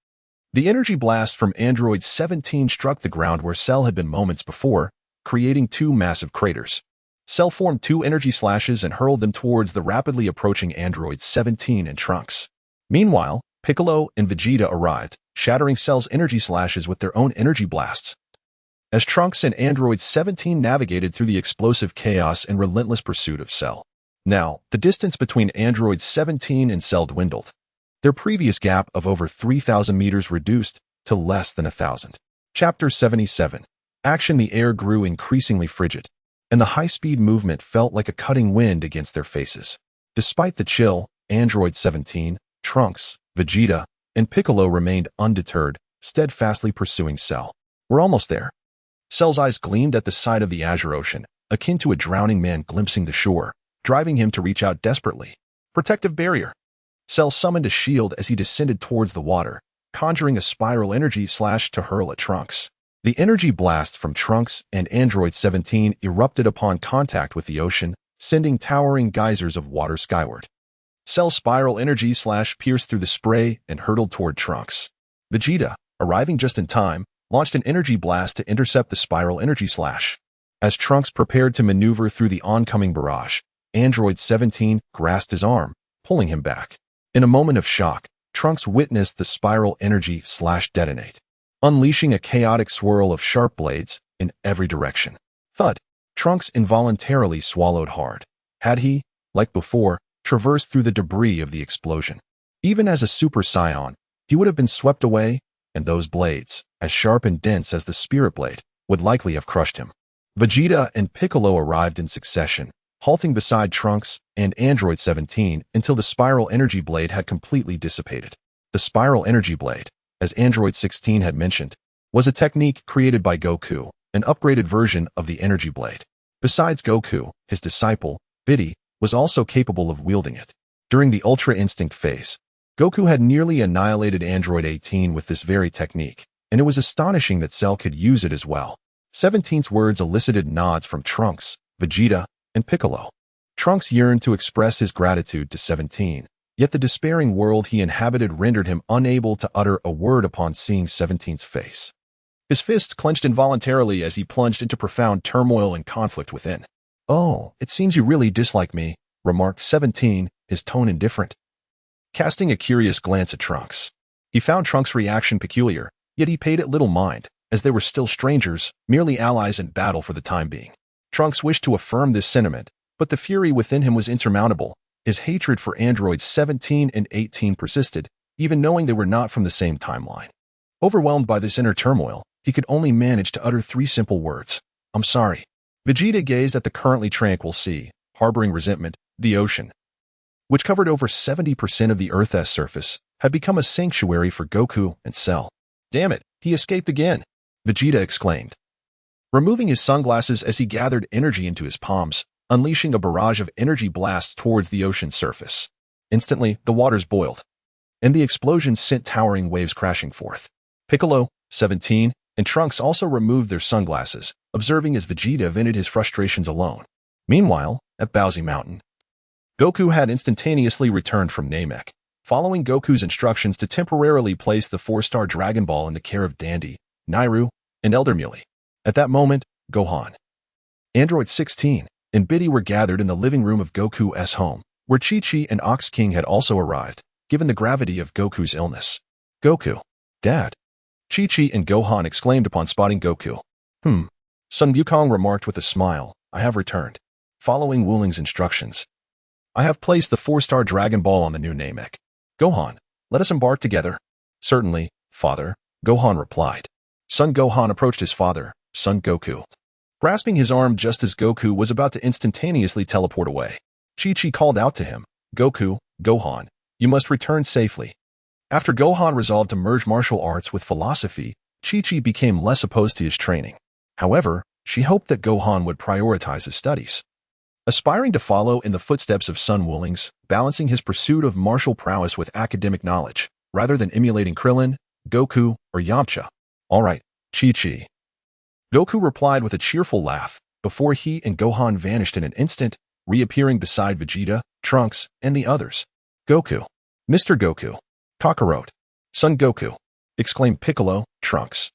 The energy blast from Android 17 struck the ground where Cell had been moments before, creating two massive craters. Cell formed two energy slashes and hurled them towards the rapidly approaching androids 17 and Trunks. Meanwhile, Piccolo and Vegeta arrived, shattering Cell's energy slashes with their own energy blasts. As Trunks and Android 17 navigated through the explosive chaos and relentless pursuit of Cell. Now, the distance between Android 17 and Cell dwindled. Their previous gap of over 3,000 meters reduced to less than 1,000. Chapter 77. Action. The air grew increasingly frigid, and the high-speed movement felt like a cutting wind against their faces. Despite the chill, Android 17, Trunks, Vegeta, and Piccolo remained undeterred, steadfastly pursuing Cell. We're almost there. Cell's eyes gleamed at the sight of the azure ocean, akin to a drowning man glimpsing the shore, driving him to reach out desperately. Protective barrier. Cell summoned a shield as he descended towards the water, conjuring a spiral energy slash to hurl at Trunks. The energy blast from Trunks and Android 17 erupted upon contact with the ocean, sending towering geysers of water skyward. Cell's spiral energy slash pierced through the spray and hurtled toward Trunks. Vegeta, arriving just in time, launched an energy blast to intercept the spiral energy slash. As Trunks prepared to maneuver through the oncoming barrage, Android 17 grasped his arm, pulling him back. In a moment of shock, Trunks witnessed the spiral energy slash detonate, unleashing a chaotic swirl of sharp blades in every direction. Thud! Trunks involuntarily swallowed hard. Had he, like before, traversed through the debris of the explosion? Even as a Super Saiyan, he would have been swept away, and those blades, as sharp and dense as the Spirit Blade, would likely have crushed him. Vegeta and Piccolo arrived in succession, halting beside Trunks and Android 17 until the spiral energy blade had completely dissipated. The spiral energy blade, as Android 16 had mentioned, was a technique created by Goku, an upgraded version of the energy blade. Besides Goku, his disciple, Biddy, was also capable of wielding it. During the Ultra Instinct phase, Goku had nearly annihilated Android 18 with this very technique, and it was astonishing that Cell could use it as well. 17's words elicited nods from Trunks, Vegeta, and Piccolo. Trunks yearned to express his gratitude to 17, yet the despairing world he inhabited rendered him unable to utter a word upon seeing 17's face. His fists clenched involuntarily as he plunged into profound turmoil and conflict within. "Oh, it seems you really dislike me," remarked 17, his tone indifferent. Casting a curious glance at Trunks, he found Trunks' reaction peculiar, yet he paid it little mind, as they were still strangers, merely allies in battle for the time being. Trunks wished to affirm this sentiment, but the fury within him was insurmountable. His hatred for androids 17 and 18 persisted, even knowing they were not from the same timeline. Overwhelmed by this inner turmoil, he could only manage to utter three simple words: "I'm sorry." Vegeta gazed at the currently tranquil sea, harboring resentment. The ocean, which covered over 70% of the Earth's surface, had become a sanctuary for Goku and Cell. "Damn it, he escaped again," Vegeta exclaimed, removing his sunglasses as he gathered energy into his palms, unleashing a barrage of energy blasts towards the ocean's surface. Instantly, the waters boiled, and the explosions sent towering waves crashing forth. Piccolo, 17, and Trunks also removed their sunglasses, observing as Vegeta vented his frustrations alone. Meanwhile, at Bowsy Mountain, Goku had instantaneously returned from Namek, following Goku's instructions to temporarily place the 4-star Dragon Ball in the care of Dandy, Nairu, and Elder Muley. At that moment, Gohan, Android 16, and Biddy were gathered in the living room of Goku's home, where Chi-Chi and Ox King had also arrived, given the gravity of Goku's illness. "Goku, Dad," Chi-Chi and Gohan exclaimed upon spotting Goku. Sun Wukong remarked with a smile, "I have returned. Following Wu Ling's instructions, I have placed the 4-star Dragon Ball on the new Namek. Gohan, let us embark together." "Certainly, Father," Gohan replied. Son Gohan approached his father, Son Goku, grasping his arm just as Goku was about to instantaneously teleport away. Chi-Chi called out to him, "Goku, Gohan, you must return safely." After Gohan resolved to merge martial arts with philosophy, Chi-Chi became less opposed to his training. However, she hoped that Gohan would prioritize his studies, aspiring to follow in the footsteps of Sun Wuling's, balancing his pursuit of martial prowess with academic knowledge, rather than emulating Krillin, Goku, or Yamcha. "All right, Chi-Chi," Goku replied with a cheerful laugh, before he and Gohan vanished in an instant, reappearing beside Vegeta, Trunks, and the others. "Goku, Mr. Goku, Kakarot, Son Goku," exclaimed Piccolo, Trunks,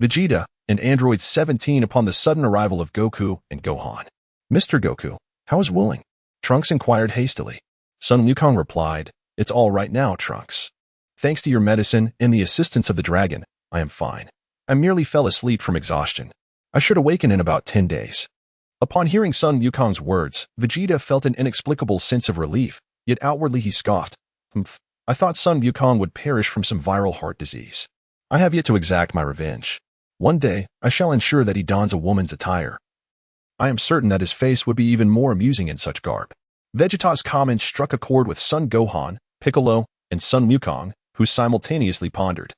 Vegeta, and Android 17 upon the sudden arrival of Goku and Gohan. Mr. Goku, how is Wooling? Trunks inquired hastily. Sun Wukong replied, It's all right now, Trunks. Thanks to your medicine and the assistance of the dragon, I am fine. I merely fell asleep from exhaustion. I should awaken in about 10 days. Upon hearing Sun Wukong's words, Vegeta felt an inexplicable sense of relief, yet outwardly he scoffed. Humph, I thought Sun Wukong would perish from some viral heart disease. I have yet to exact my revenge. One day, I shall ensure that he dons a woman's attire. I am certain that his face would be even more amusing in such garb. Vegeta's comment struck a chord with Son Gohan, Piccolo, and Sun Wukong, who simultaneously pondered.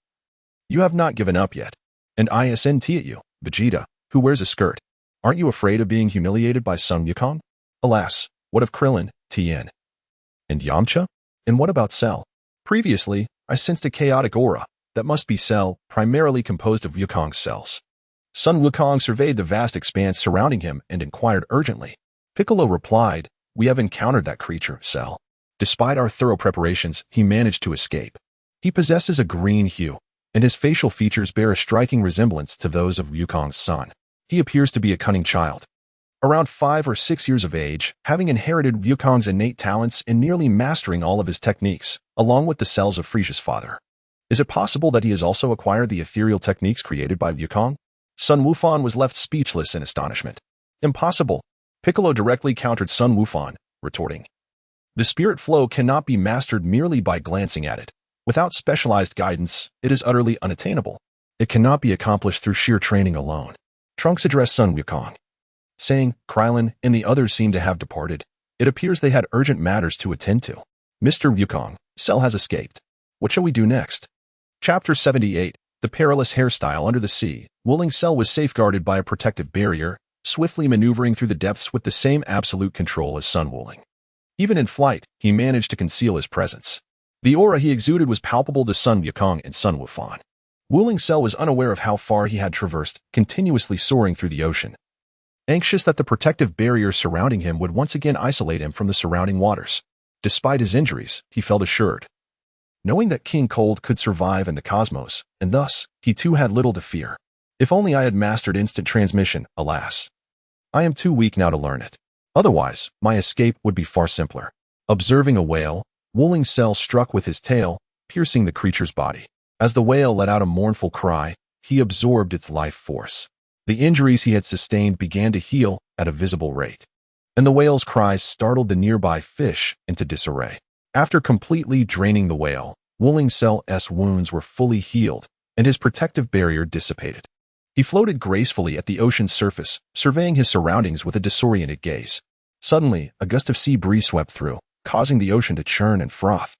You have not given up yet. And ISNT at you, Vegeta, who wears a skirt. Aren't you afraid of being humiliated by Sun Wukong? Alas, what of Krillin, Tien? And Yamcha? And what about Cell? Previously, I sensed a chaotic aura. That must be Cell, primarily composed of Wukong's cells. Sun Wukong surveyed the vast expanse surrounding him and inquired urgently. Piccolo replied, We have encountered that creature, Cell. Despite our thorough preparations, he managed to escape. He possesses a green hue, and his facial features bear a striking resemblance to those of Wukong's son. He appears to be a cunning child. Around 5 or 6 years of age, having inherited Wukong's innate talents and nearly mastering all of his techniques, along with the cells of Frisia's father. Is it possible that he has also acquired the ethereal techniques created by Wukong? Sun Wufan was left speechless in astonishment. Impossible. Piccolo directly countered Sun Wufan, retorting. The spirit flow cannot be mastered merely by glancing at it. Without specialized guidance, it is utterly unattainable. It cannot be accomplished through sheer training alone. Trunks addressed Sun Wukong, saying, Krillin and the others seem to have departed. It appears they had urgent matters to attend to. Mr. Wukong, Cell has escaped. What shall we do next? Chapter 78, The Perilous Hairstyle Under the Sea. Wooling Cell was safeguarded by a protective barrier, swiftly maneuvering through the depths with the same absolute control as Sun Wooling. Even in flight, he managed to conceal his presence. The aura he exuded was palpable to Sun Wukong and Sun Wufan. Wooling Cell was unaware of how far he had traversed, continuously soaring through the ocean. Anxious that the protective barrier surrounding him would once again isolate him from the surrounding waters. Despite his injuries, he felt assured. Knowing that King Cold could survive in the cosmos, and thus, he too had little to fear. If only I had mastered instant transmission, alas. I am too weak now to learn it. Otherwise, my escape would be far simpler. Observing a whale, Wooling Cell struck with his tail, piercing the creature's body. As the whale let out a mournful cry, he absorbed its life force. The injuries he had sustained began to heal at a visible rate. And the whale's cries startled the nearby fish into disarray. After completely draining the whale, Wooling Cell's wounds were fully healed, and his protective barrier dissipated. He floated gracefully at the ocean's surface, surveying his surroundings with a disoriented gaze. Suddenly, a gust of sea breeze swept through, causing the ocean to churn and froth.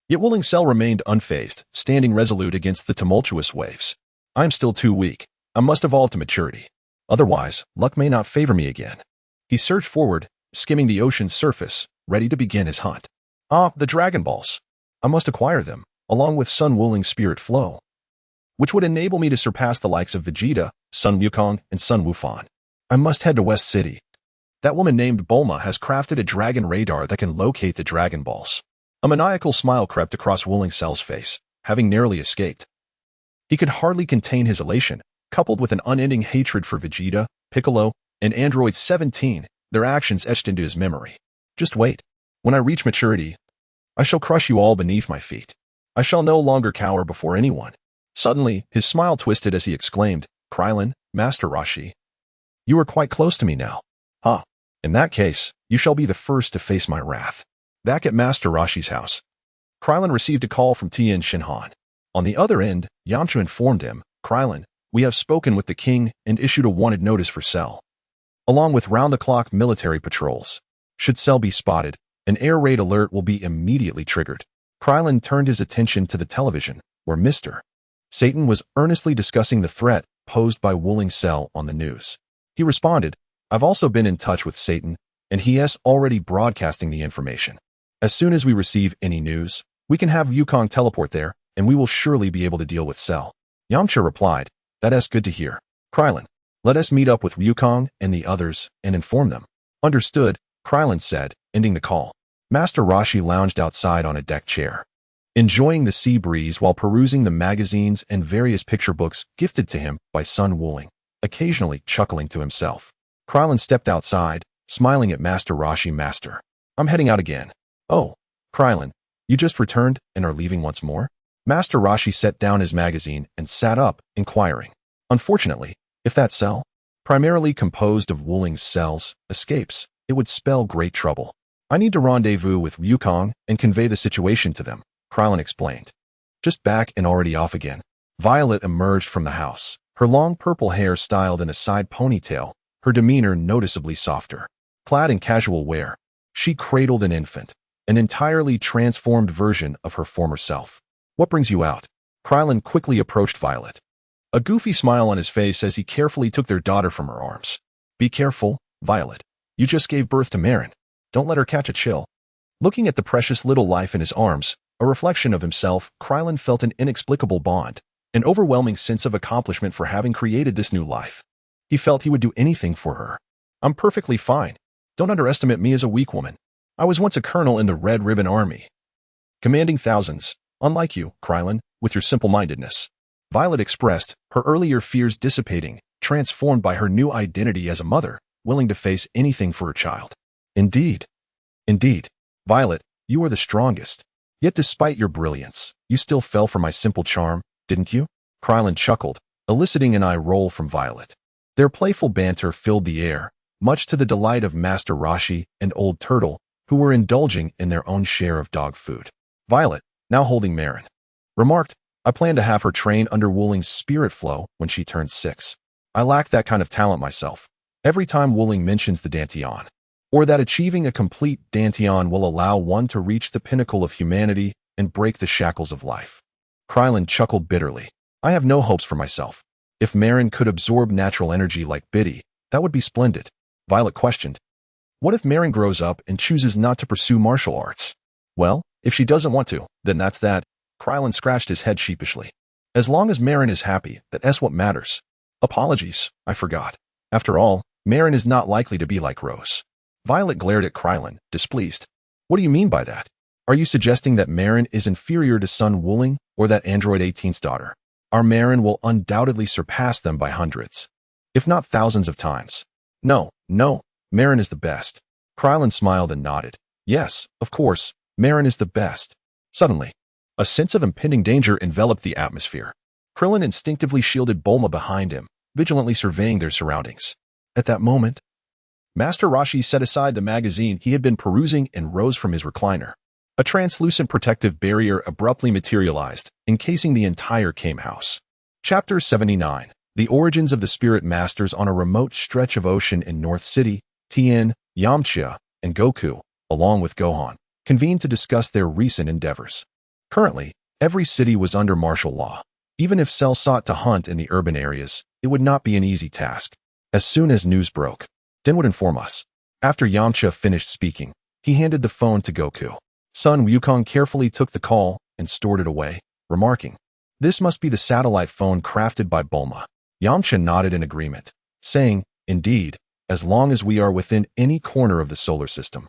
Yet Wooling Cell remained unfazed, standing resolute against the tumultuous waves. I am still too weak. I must evolve to maturity. Otherwise, luck may not favor me again. He surged forward, skimming the ocean's surface, ready to begin his hunt. Ah, the Dragon Balls. I must acquire them, along with Sun Wooling's spirit flow, which would enable me to surpass the likes of Vegeta, Sun Wukong, and Sun Wufan. I must head to West City. That woman named Bulma has crafted a dragon radar that can locate the Dragon Balls. A maniacal smile crept across Wooling Cell's face, having narrowly escaped. He could hardly contain his elation, coupled with an unending hatred for Vegeta, Piccolo, and Android 17, their actions etched into his memory. Just wait. When I reach maturity, I shall crush you all beneath my feet. I shall no longer cower before anyone. Suddenly, his smile twisted as he exclaimed, Krillin, Master Roshi. You are quite close to me now. Ha! In that case, you shall be the first to face my wrath. Back at Master Roshi's house, Krillin received a call from Tien Shinhan. On the other end, Yamcha informed him, Krillin, we have spoken with the king and issued a wanted notice for Cell, along with round-the-clock military patrols. Should Cell be spotted, an air raid alert will be immediately triggered. Krillin turned his attention to the television, where Mr. Satan was earnestly discussing the threat posed by Wooling Cell on the news. He responded, I've also been in touch with Satan, and he is already broadcasting the information. As soon as we receive any news, we can have Wukong teleport there, and we will surely be able to deal with Cell. Yamcha replied, that is good to hear. Krillin, let us meet up with Wukong and the others and inform them. Understood, Krillin said, ending the call. Master Roshi lounged outside on a deck chair, enjoying the sea breeze while perusing the magazines and various picture books gifted to him by Sun Wooling, occasionally chuckling to himself. Krillin stepped outside, smiling at Master Roshi. Master, I'm heading out again. Oh, Krillin, you just returned and are leaving once more? Master Roshi set down his magazine and sat up, inquiring. Unfortunately, if that cell, primarily composed of Wooling's cells, escapes, it would spell great trouble. I need to rendezvous with Wukong and convey the situation to them, Krillin explained. Just back and already off again. Violet emerged from the house, her long purple hair styled in a side ponytail, her demeanor noticeably softer. Clad in casual wear, she cradled an infant, an entirely transformed version of her former self. What brings you out? Krillin quickly approached Violet. A goofy smile on his face as he carefully took their daughter from her arms. Be careful, Violet. You just gave birth to Marin. Don't let her catch a chill. Looking at the precious little life in his arms, a reflection of himself, Krillin felt an inexplicable bond, an overwhelming sense of accomplishment for having created this new life. He felt he would do anything for her. I'm perfectly fine. Don't underestimate me as a weak woman. I was once a colonel in the Red Ribbon Army, commanding thousands, unlike you, Krillin, with your simple-mindedness. Violet expressed, her earlier fears dissipating, transformed by her new identity as a mother, willing to face anything for her child. Indeed. Indeed. Violet, you are the strongest. Yet despite your brilliance, you still fell for my simple charm, didn't you? Krillin chuckled, eliciting an eye roll from Violet. Their playful banter filled the air, much to the delight of Master Roshi and Old Turtle, who were indulging in their own share of dog food. Violet, now holding Marin, remarked, I plan to have her train under Wooling's spirit flow when she turns 6. I lack that kind of talent myself. Every time Wooling mentions the Dantian, or that achieving a complete Dantian will allow one to reach the pinnacle of humanity and break the shackles of life. Krillin chuckled bitterly. I have no hopes for myself. If Marin could absorb natural energy like Biddy, that would be splendid. Violet questioned. What if Marin grows up and chooses not to pursue martial arts? Well, if she doesn't want to, then that's that. Krillin scratched his head sheepishly. As long as Marin is happy, that's what matters. Apologies, I forgot. After all, Marin is not likely to be like Rose. Violet glared at Krillin, displeased. What do you mean by that? Are you suggesting that Marin is inferior to Sun Wooling or that Android 18's daughter? Our Marin will undoubtedly surpass them by hundreds, if not thousands of times. No, Marin is the best. Krillin smiled and nodded. Yes, of course, Marin is the best. Suddenly, a sense of impending danger enveloped the atmosphere. Krillin instinctively shielded Bulma behind him, vigilantly surveying their surroundings. At that moment, Master Roshi set aside the magazine he had been perusing and rose from his recliner. A translucent protective barrier abruptly materialized, encasing the entire Kame house. Chapter 79. The origins of the Spirit Masters. On a remote stretch of ocean in North City, Tien, Yamcha, and Goku, along with Gohan, convened to discuss their recent endeavors. Currently, every city was under martial law. Even if Cell sought to hunt in the urban areas, it would not be an easy task. As soon as news broke, Den would inform us. After Yamcha finished speaking, he handed the phone to Goku. Sun Wukong carefully took the call and stored it away, remarking, This must be the satellite phone crafted by Bulma. Yamcha nodded in agreement, saying, Indeed, as long as we are within any corner of the solar system,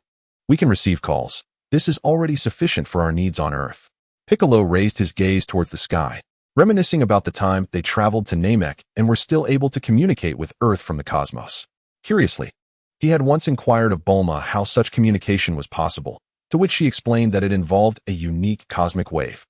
we can receive calls. This is already sufficient for our needs on Earth. Piccolo raised his gaze towards the sky, reminiscing about the time they traveled to Namek and were still able to communicate with Earth from the cosmos. Curiously, he had once inquired of Bulma how such communication was possible, to which she explained that it involved a unique cosmic wave,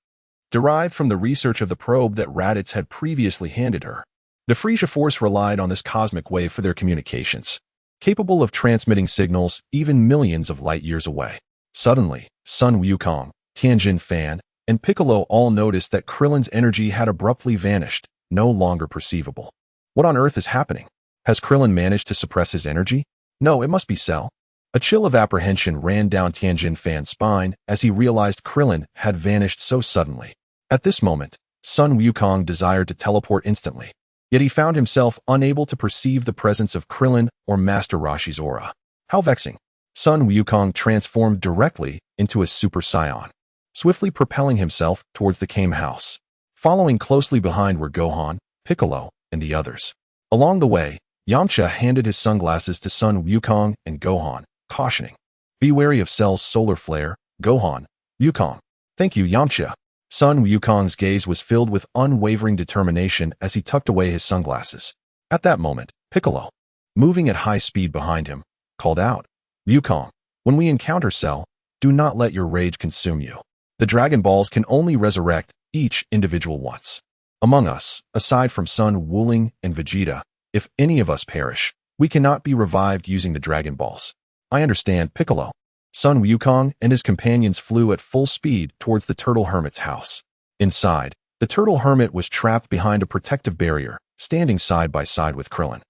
derived from the research of the probe that Raditz had previously handed her. The Frisia Force relied on this cosmic wave for their communications, capable of transmitting signals even millions of light years away. Suddenly, Sun Wukong, Tianjin Fan, and Piccolo all noticed that Krillin's energy had abruptly vanished, no longer perceivable. What on earth is happening? Has Krillin managed to suppress his energy? No, it must be Cell. A chill of apprehension ran down Tianjin Fan's spine as he realized Krillin had vanished so suddenly. At this moment, Sun Wukong desired to teleport instantly, yet he found himself unable to perceive the presence of Krillin or Master Roshi's aura. How vexing. Sun Wukong transformed directly into a Super Saiyan, swiftly propelling himself towards the Kame house. Following closely behind were Gohan, Piccolo, and the others. Along the way, Yamcha handed his sunglasses to Sun Wukong and Gohan, cautioning, Be wary of Cell's solar flare, Gohan. Wukong. Thank you, Yamcha. Sun Wukong's gaze was filled with unwavering determination as he tucked away his sunglasses. At that moment, Piccolo, moving at high speed behind him, called out. Wukong, when we encounter Cell, do not let your rage consume you. The Dragon Balls can only resurrect each individual once. Among us, aside from Sun Wuling and Vegeta, if any of us perish, we cannot be revived using the Dragon Balls. I understand, Piccolo. Sun Wukong and his companions flew at full speed towards the Turtle Hermit's house. Inside, the Turtle Hermit was trapped behind a protective barrier, standing side by side with Krillin.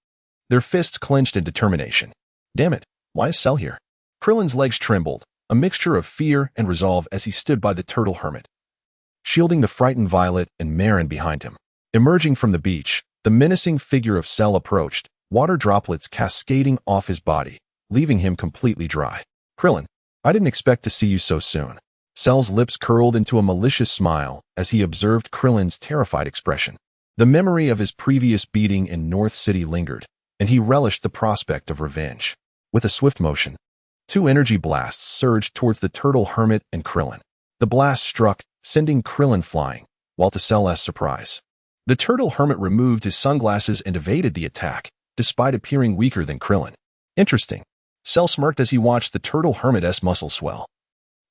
Their fists clenched in determination. Damn it, why is Cell here? Krillin's legs trembled, a mixture of fear and resolve as he stood by the Turtle Hermit, shielding the frightened Violet and Marin behind him. Emerging from the beach, the menacing figure of Cell approached, water droplets cascading off his body, leaving him completely dry. Krillin, I didn't expect to see you so soon. Cell's lips curled into a malicious smile as he observed Krillin's terrified expression. The memory of his previous beating in North City lingered, and he relished the prospect of revenge. With a swift motion, 2 energy blasts surged towards the Turtle Hermit and Krillin. The blast struck, sending Krillin flying, while to Cell's surprise, the Turtle Hermit removed his sunglasses and evaded the attack, despite appearing weaker than Krillin. Interesting. Cell smirked as he watched the Turtle Hermit's muscles swell.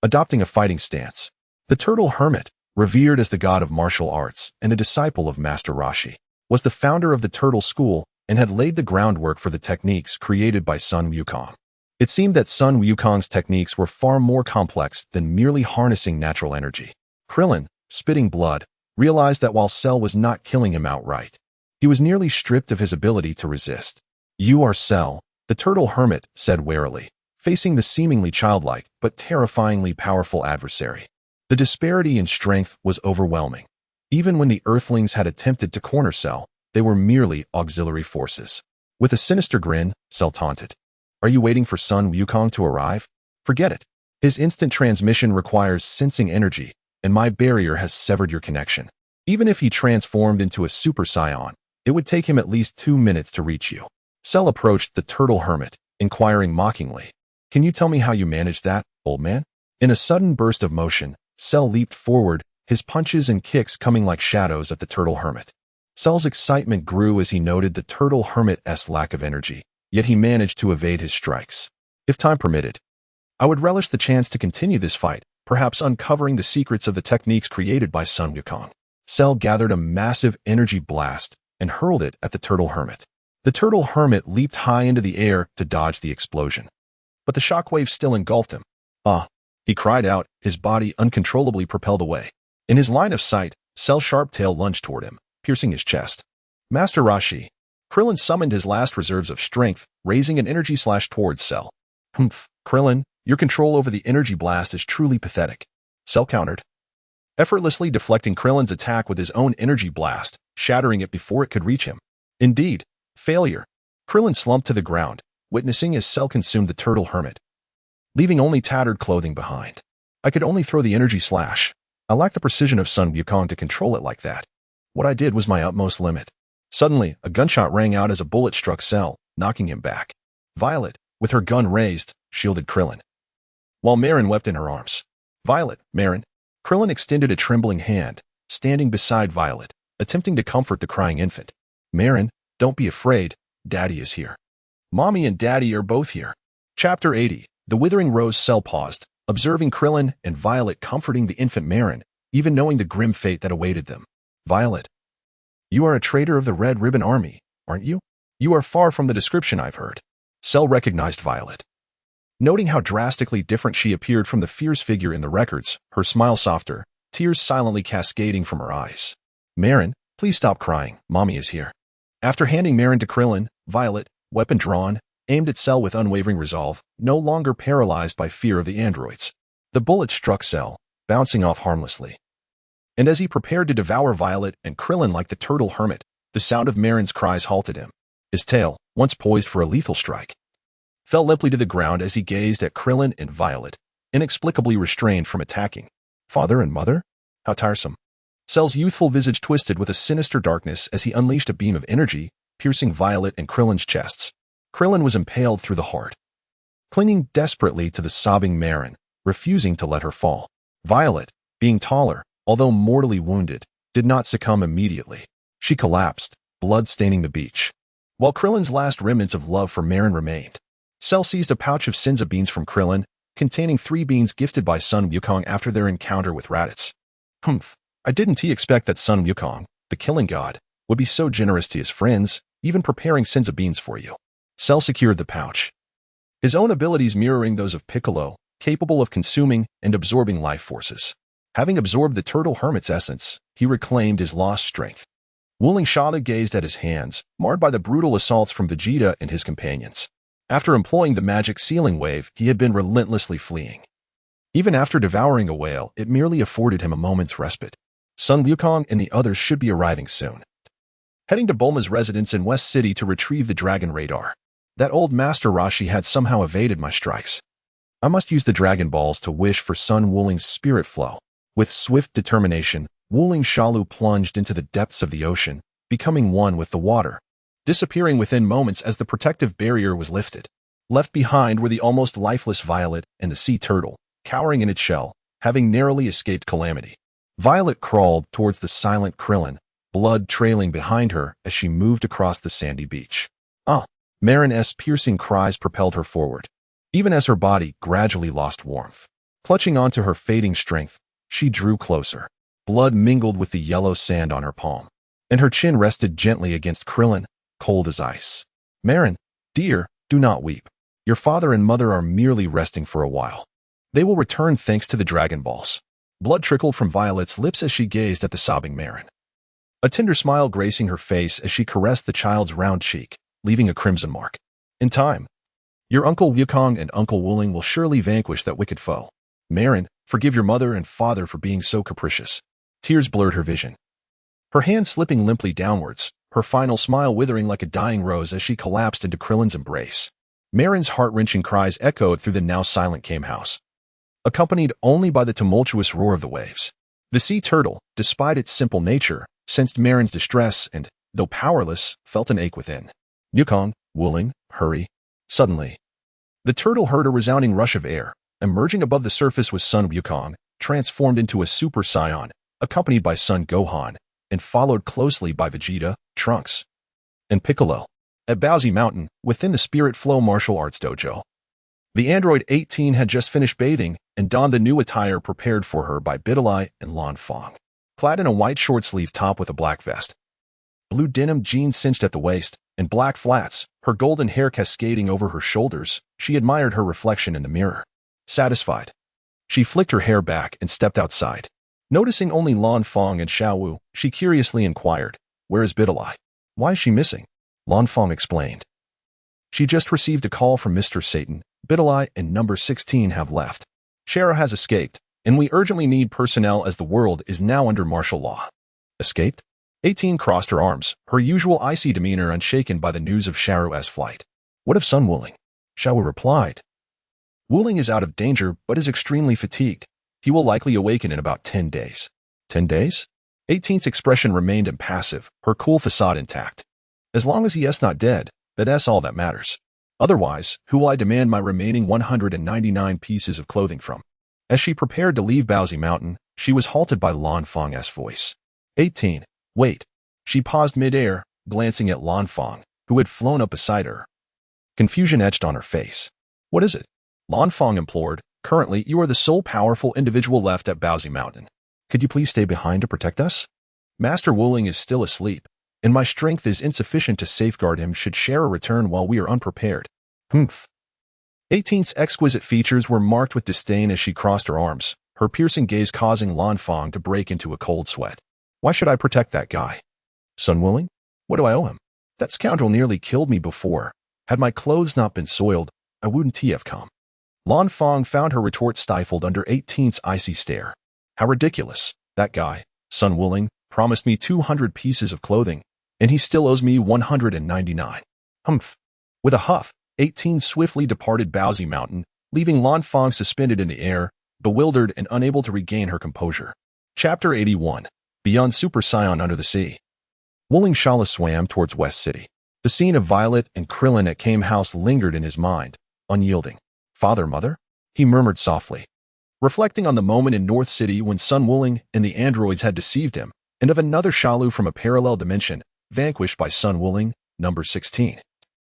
Adopting a fighting stance, the Turtle Hermit, revered as the god of martial arts and a disciple of Master Roshi, was the founder of the Turtle School and had laid the groundwork for the techniques created by Sun Wukong. It seemed that Sun Wukong's techniques were far more complex than merely harnessing natural energy. Krillin, spitting blood, realized that while Cell was not killing him outright, he was nearly stripped of his ability to resist. You are Cell, the Turtle Hermit said warily, facing the seemingly childlike but terrifyingly powerful adversary. The disparity in strength was overwhelming. Even when the Earthlings had attempted to corner Cell, they were merely auxiliary forces. With a sinister grin, Cell taunted. Are you waiting for Sun Wukong to arrive? Forget it. His instant transmission requires sensing energy, and my barrier has severed your connection. Even if he transformed into a Super Saiyan, it would take him at least 2 minutes to reach you. Cell approached the Turtle Hermit, inquiring mockingly. Can you tell me how you managed that, old man? In a sudden burst of motion, Cell leaped forward, his punches and kicks coming like shadows at the Turtle Hermit. Cell's excitement grew as he noted the Turtle Hermit's lack of energy, yet he managed to evade his strikes. If time permitted, I would relish the chance to continue this fight, perhaps uncovering the secrets of the techniques created by Sun Wukong. Cell gathered a massive energy blast and hurled it at the Turtle Hermit. The Turtle Hermit leaped high into the air to dodge the explosion, but the shockwave still engulfed him. Ah! He cried out, his body uncontrollably propelled away. In his line of sight, Cell's sharp tail lunged toward him, piercing his chest. Master Roshi. Krillin summoned his last reserves of strength, raising an energy slash towards Cell. Humph, Krillin, your control over the energy blast is truly pathetic. Cell countered, effortlessly deflecting Krillin's attack with his own energy blast, shattering it before it could reach him. Indeed, failure. Krillin slumped to the ground, witnessing as Cell consumed the Turtle Hermit, leaving only tattered clothing behind. I could only throw the energy slash. I lacked the precision of Sun Wukong to control it like that. What I did was my utmost limit. Suddenly, a gunshot rang out as a bullet struck Cell, knocking him back. Violet, with her gun raised, shielded Krillin, while Marin wept in her arms. Violet, Marin. Krillin extended a trembling hand, standing beside Violet, attempting to comfort the crying infant. Marin, don't be afraid, Daddy is here. Mommy and Daddy are both here. Chapter 80. The Withering Rose. Cell paused, observing Krillin and Violet comforting the infant Marin, even knowing the grim fate that awaited them. Violet, you are a traitor of the Red Ribbon Army, aren't you? You are far from the description I've heard. Cell recognized Violet. Noting how drastically different she appeared from the fierce figure in the records, her smile softer, tears silently cascading from her eyes. Marin, please stop crying, Mommy is here. After handing Marin to Krillin, Violet, weapon drawn, aimed at Cell with unwavering resolve, no longer paralyzed by fear of the androids. The bullet struck Cell, bouncing off harmlessly. And as he prepared to devour Violet and Krillin like the Turtle Hermit, the sound of Marin's cries halted him. His tail, once poised for a lethal strike, fell limply to the ground as he gazed at Krillin and Violet, inexplicably restrained from attacking. Father and mother? How tiresome. Cell's youthful visage twisted with a sinister darkness as he unleashed a beam of energy, piercing Violet and Krillin's chests. Krillin was impaled through the heart, clinging desperately to the sobbing Marin, refusing to let her fall. Violet, being taller, although mortally wounded, did not succumb immediately. She collapsed, blood staining the beach, while Krillin's last remnants of love for Marin remained. Cell seized a pouch of Sinza beans from Krillin, containing 3 beans gifted by Sun Wukong after their encounter with Raditz. I didn't expect that Sun Wukong, the killing god, would be so generous to his friends, even preparing Sinza beans for you. Cell secured the pouch. His own abilities mirroring those of Piccolo, capable of consuming and absorbing life forces. Having absorbed the turtle hermit's essence, he reclaimed his lost strength. Wuling Shala gazed at his hands, marred by the brutal assaults from Vegeta and his companions. After employing the magic sealing wave, he had been relentlessly fleeing. Even after devouring a whale, it merely afforded him a moment's respite. Sun Wukong and the others should be arriving soon. Heading to Bulma's residence in West City to retrieve the dragon radar. That old Master Roshi had somehow evaded my strikes. I must use the Dragon Balls to wish for Sun Wuling's spirit flow. With swift determination, Wuling Shalu plunged into the depths of the ocean, becoming one with the water, disappearing within moments as the protective barrier was lifted. Left behind were the almost lifeless Violet and the sea turtle, cowering in its shell, having narrowly escaped calamity. Violet crawled towards the silent Krillin, blood trailing behind her as she moved across the sandy beach. Marin's piercing cries propelled her forward, even as her body gradually lost warmth. Clutching onto her fading strength, she drew closer. Blood mingled with the yellow sand on her palm, and her chin rested gently against Krillin, cold as ice. Marin, dear, do not weep. Your father and mother are merely resting for a while. They will return thanks to the Dragon Balls. Blood trickled from Violet's lips as she gazed at the sobbing Marin. A tender smile gracing her face as she caressed the child's round cheek, leaving a crimson mark. In time, your Uncle Wukong and Uncle Wuling will surely vanquish that wicked foe. Marin, forgive your mother and father for being so capricious. Tears blurred her vision. Her hand slipping limply downwards, her final smile withering like a dying rose as she collapsed into Krillin's embrace. Marin's heart-wrenching cries echoed through the now silent Kame house, accompanied only by the tumultuous roar of the waves. The sea turtle, despite its simple nature, sensed Marin's distress and, though powerless, felt an ache within. Wukong, Wuling, hurry. Suddenly, the turtle heard a resounding rush of air. Emerging above the surface was Sun Wukong, transformed into a Super Saiyan, accompanied by Son Gohan, and followed closely by Vegeta, Trunks, and Piccolo. At Bowsy Mountain, within the Spirit Flow martial arts dojo, the android 18 had just finished bathing and donned the new attire prepared for her by Bidalai and Lan Fong. Clad in a white short-sleeve top with a black vest, blue denim jeans cinched at the waist, and black flats, her golden hair cascading over her shoulders, she admired her reflection in the mirror. Satisfied, she flicked her hair back and stepped outside. Noticing only Lan Fong and Xiao Wu, she curiously inquired, "Where is Bidalai? Why is she missing?" Lan Fong explained. "She just received a call from Mr. Satan. Bidalai and number 16 have left. Shara has escaped, and we urgently need personnel as the world is now under martial law." Escaped? 18 crossed her arms, her usual icy demeanor unshaken by the news of Sharu's flight. "What of Sun Wuling?" Xiao Wu replied. "Wuling is out of danger but is extremely fatigued. He will likely awaken in about 10 days. 10 days? 18's expression remained impassive, her cool facade intact. As long as he is not dead, that's all that matters. Otherwise, who will I demand my remaining 199 pieces of clothing from? As she prepared to leave Bowsy Mountain, she was halted by Lan Fong's voice. 18. Wait. She paused mid-air, glancing at Lan Fong, who had flown up beside her. Confusion etched on her face. What is it? Lan Fong implored. Currently, you are the sole powerful individual left at Bowsy Mountain. Could you please stay behind to protect us? Master Wuling is still asleep, and my strength is insufficient to safeguard him should Shara return while we are unprepared. 18's exquisite features were marked with disdain as she crossed her arms, her piercing gaze causing Lan Fong to break into a cold sweat. Why should I protect that guy? Sun Wuling? What do I owe him? That scoundrel nearly killed me before. Had my clothes not been soiled, I wouldn't have come. Lan Fong found her retort stifled under 18's icy stare. How ridiculous. That guy, Sun Wuling, promised me 200 pieces of clothing, and he still owes me 199. With a huff, 18 swiftly departed Bowsy Mountain, leaving Lan Fong suspended in the air, bewildered and unable to regain her composure. Chapter 81. Beyond Super Saiyan Under the Sea. Wuling Shala swam towards West City. The scene of Violet and Krillin at Kame House lingered in his mind, unyielding. Father, mother? He murmured softly, reflecting on the moment in North City when Sun Wuling and the androids had deceived him, and of another Shalu from a parallel dimension, vanquished by Sun Wuling, number 16.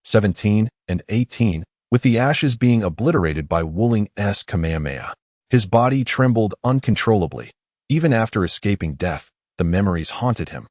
17 and 18 with the ashes being obliterated by Wulling's Kamehameha. His body trembled uncontrollably. Even after escaping death, the memories haunted him.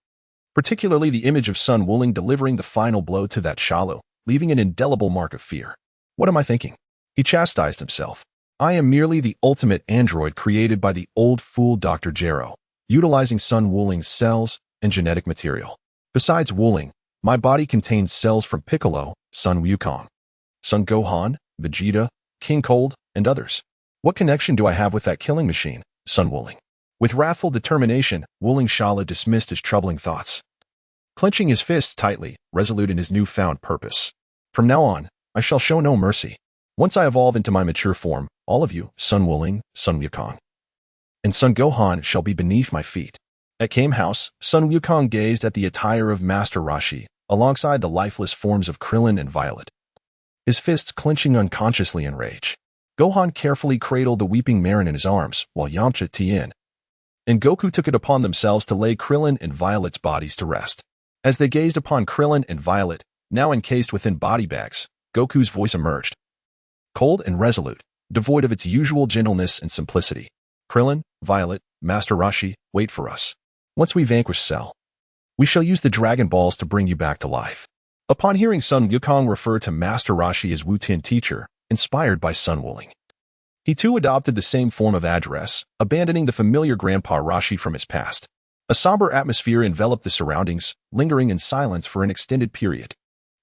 Particularly the image of Sun Wuling delivering the final blow to that Shalu, leaving an indelible mark of fear. What am I thinking? He chastised himself. I am merely the ultimate android created by the old fool Dr. Gero, utilizing Sun Wuling's cells and genetic material. Besides Wuling, my body contains cells from Piccolo, Sun Wukong, Son Gohan, Vegeta, King Cold, and others. What connection do I have with that killing machine, Sun Wuling? With wrathful determination, Wuling Shala dismissed his troubling thoughts, clenching his fists tightly, resolute in his newfound purpose. From now on, I shall show no mercy. Once I evolve into my mature form, all of you, Sun Wuling, Sun Wukong, and Son Gohan shall be beneath my feet. At Kame House, Sun Wukong gazed at the attire of Master Roshi, alongside the lifeless forms of Krillin and Violet, his fists clenching unconsciously in rage. Gohan carefully cradled the weeping Marin in his arms, while Yamcha, Tien, and Goku took it upon themselves to lay Krillin and Violet's bodies to rest. As they gazed upon Krillin and Violet, now encased within body bags, Goku's voice emerged, cold and resolute, devoid of its usual gentleness and simplicity. Krillin, Violet, Master Roshi, wait for us. Once we vanquish Cell, we shall use the Dragon Balls to bring you back to life. Upon hearing Sun Wukong refer to Master Roshi as Wu-Tian teacher, inspired by Sun Wuling, he too adopted the same form of address, abandoning the familiar Grandpa Roshi from his past. A somber atmosphere enveloped the surroundings, lingering in silence for an extended period.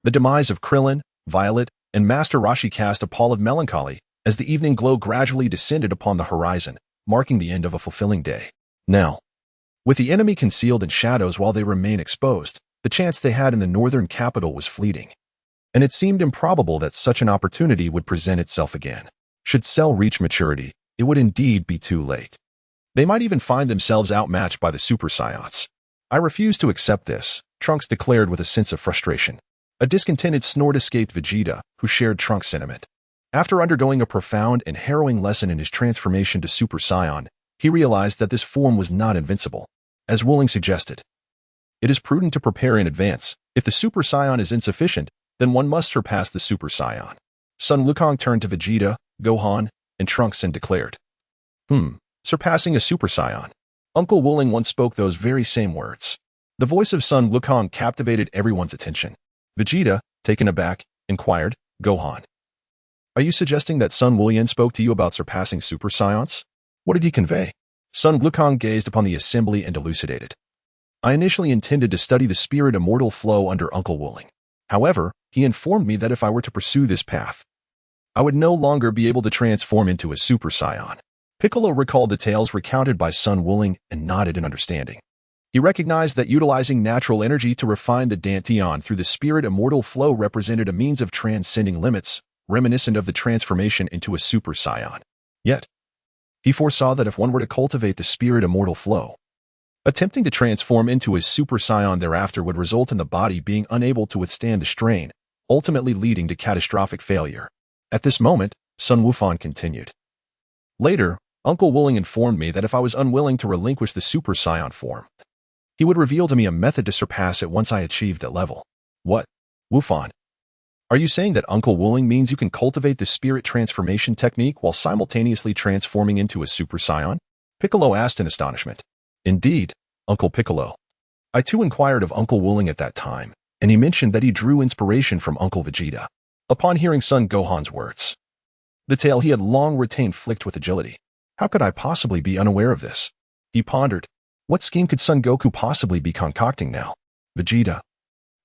The demise of Krillin, Violet, and Master Roshi cast a pall of melancholy as the evening glow gradually descended upon the horizon, marking the end of a fulfilling day. Now, with the enemy concealed in shadows while they remain exposed, the chance they had in the northern capital was fleeting, and it seemed improbable that such an opportunity would present itself again. Should Cell reach maturity, it would indeed be too late. They might even find themselves outmatched by the Super Saiyans. I refuse to accept this, Trunks declared with a sense of frustration. A discontented snort escaped Vegeta, who shared Trunks' sentiment. After undergoing a profound and harrowing lesson in his transformation to Super Saiyan, he realized that this form was not invincible. As Wuling suggested, it is prudent to prepare in advance. If the Super Saiyan is insufficient, then one must surpass the Super Saiyan. Sun Wukong turned to Vegeta, Gohan, and Trunks and declared, surpassing a Super Saiyan. Uncle Wuling once spoke those very same words. The voice of Sun Wukong captivated everyone's attention. Vegeta, taken aback, inquired, Gohan, are you suggesting that Sun Wuling spoke to you about surpassing Super Saiyans? What did he convey? Sun Wukong gazed upon the assembly and elucidated. I initially intended to study the spirit immortal flow under Uncle Wuling. However, he informed me that if I were to pursue this path, I would no longer be able to transform into a Super Saiyan. Piccolo recalled the tales recounted by Sun Wuling and nodded in understanding. He recognized that utilizing natural energy to refine the Dantian through the spirit immortal flow represented a means of transcending limits, reminiscent of the transformation into a Super Saiyan. Yet, he foresaw that if one were to cultivate the spirit immortal flow, attempting to transform into a Super Saiyan thereafter would result in the body being unable to withstand the strain, ultimately leading to catastrophic failure. At this moment, Sun Wufan continued. Later, Uncle Wuling informed me that if I was unwilling to relinquish the Super Saiyan form, he would reveal to me a method to surpass it once I achieved that level. What? Wufan, are you saying that Uncle Wuling means you can cultivate the spirit transformation technique while simultaneously transforming into a Super Saiyan? Piccolo asked in astonishment. Indeed, Uncle Piccolo. I too inquired of Uncle Wuling at that time, and he mentioned that he drew inspiration from Uncle Vegeta. Upon hearing Son Gohan's words, the tale he had long retained flicked with agility. How could I possibly be unaware of this? He pondered. What scheme could Son Goku possibly be concocting now? Vegeta,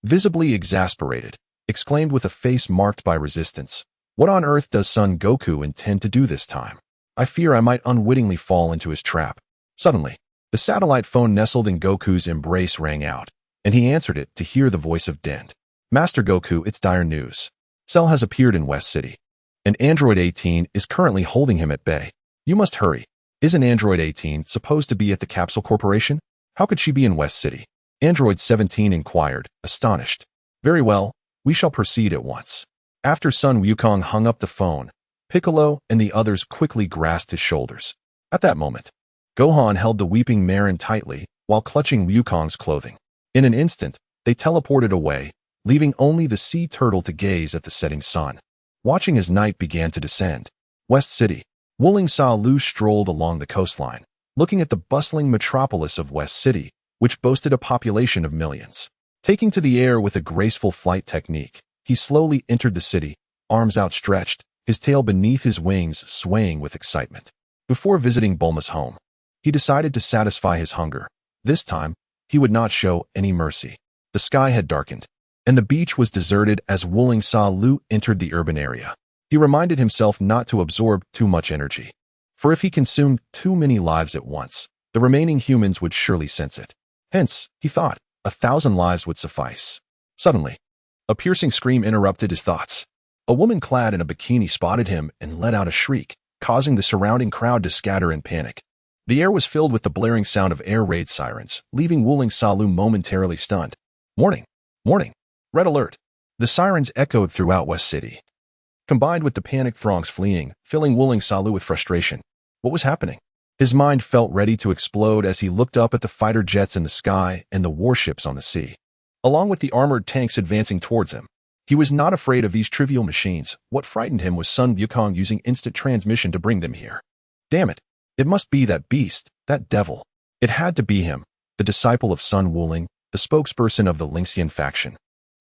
visibly exasperated, exclaimed with a face marked by resistance. What on earth does Son Goku intend to do this time? I fear I might unwittingly fall into his trap. Suddenly, the satellite phone nestled in Goku's embrace rang out, and he answered it to hear the voice of Dent. Master Goku, it's dire news. Cell has appeared in West City, and Android 18 is currently holding him at bay. You must hurry. Isn't Android 18 supposed to be at the Capsule Corporation? How could she be in West City? Android 17 inquired, astonished. Very well, we shall proceed at once. After Sun Wukong hung up the phone, Piccolo and the others quickly grasped his shoulders. At that moment, Gohan held the weeping Marin tightly while clutching Wukong's clothing. In an instant, they teleported away, leaving only the sea turtle to gaze at the setting sun. Watching as night began to descend, West City, Wuling Sa Lu strolled along the coastline, looking at the bustling metropolis of West City, which boasted a population of millions. Taking to the air with a graceful flight technique, he slowly entered the city, arms outstretched, his tail beneath his wings swaying with excitement. Before visiting Bulma's home, he decided to satisfy his hunger. This time, he would not show any mercy. The sky had darkened, and the beach was deserted as Wuling Sa Lu entered the urban area. He reminded himself not to absorb too much energy, for if he consumed too many lives at once, the remaining humans would surely sense it. Hence, he thought, 1,000 lives would suffice. Suddenly, a piercing scream interrupted his thoughts. A woman clad in a bikini spotted him and let out a shriek, causing the surrounding crowd to scatter in panic. The air was filled with the blaring sound of air raid sirens, leaving Wuling Sa Lu momentarily stunned. Warning! Warning! Red alert! The sirens echoed throughout West City, combined with the panicked throngs fleeing, filling Wuling Sa Lu with frustration. What was happening? His mind felt ready to explode as he looked up at the fighter jets in the sky and the warships on the sea, along with the armored tanks advancing towards him. He was not afraid of these trivial machines. What frightened him was Sun Wukong using instant transmission to bring them here. Damn it! It must be that beast, that devil. It had to be him, the disciple of Sun Wuling, the spokesperson of the Lingxian faction,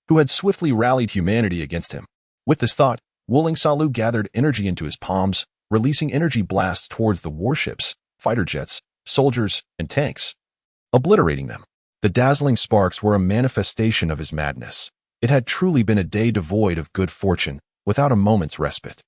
who had swiftly rallied humanity against him. With this thought, Wuling Sa Lu gathered energy into his palms, releasing energy blasts towards the warships, fighter jets, soldiers, and tanks, obliterating them. The dazzling sparks were a manifestation of his madness. It had truly been a day devoid of good fortune, without a moment's respite.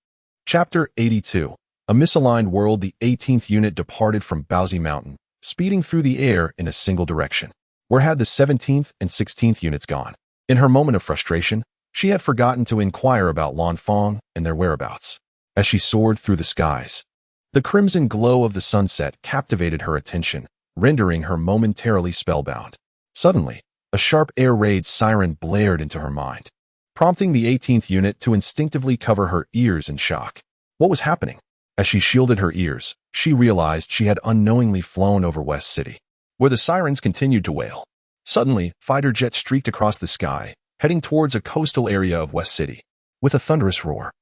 Chapter 82. A misaligned world. The 18th unit departed from Baozi Mountain, speeding through the air in a single direction. Where had the 17th and 16th units gone? In her moment of frustration, she had forgotten to inquire about Lan Fong and their whereabouts. As she soared through the skies, the crimson glow of the sunset captivated her attention, rendering her momentarily spellbound. Suddenly, a sharp air raid siren blared into her mind, prompting the 18th unit to instinctively cover her ears in shock. What was happening? As she shielded her ears, she realized she had unknowingly flown over West City, where the sirens continued to wail. Suddenly, fighter jets streaked across the sky, heading towards a coastal area of West City. With a thunderous roar,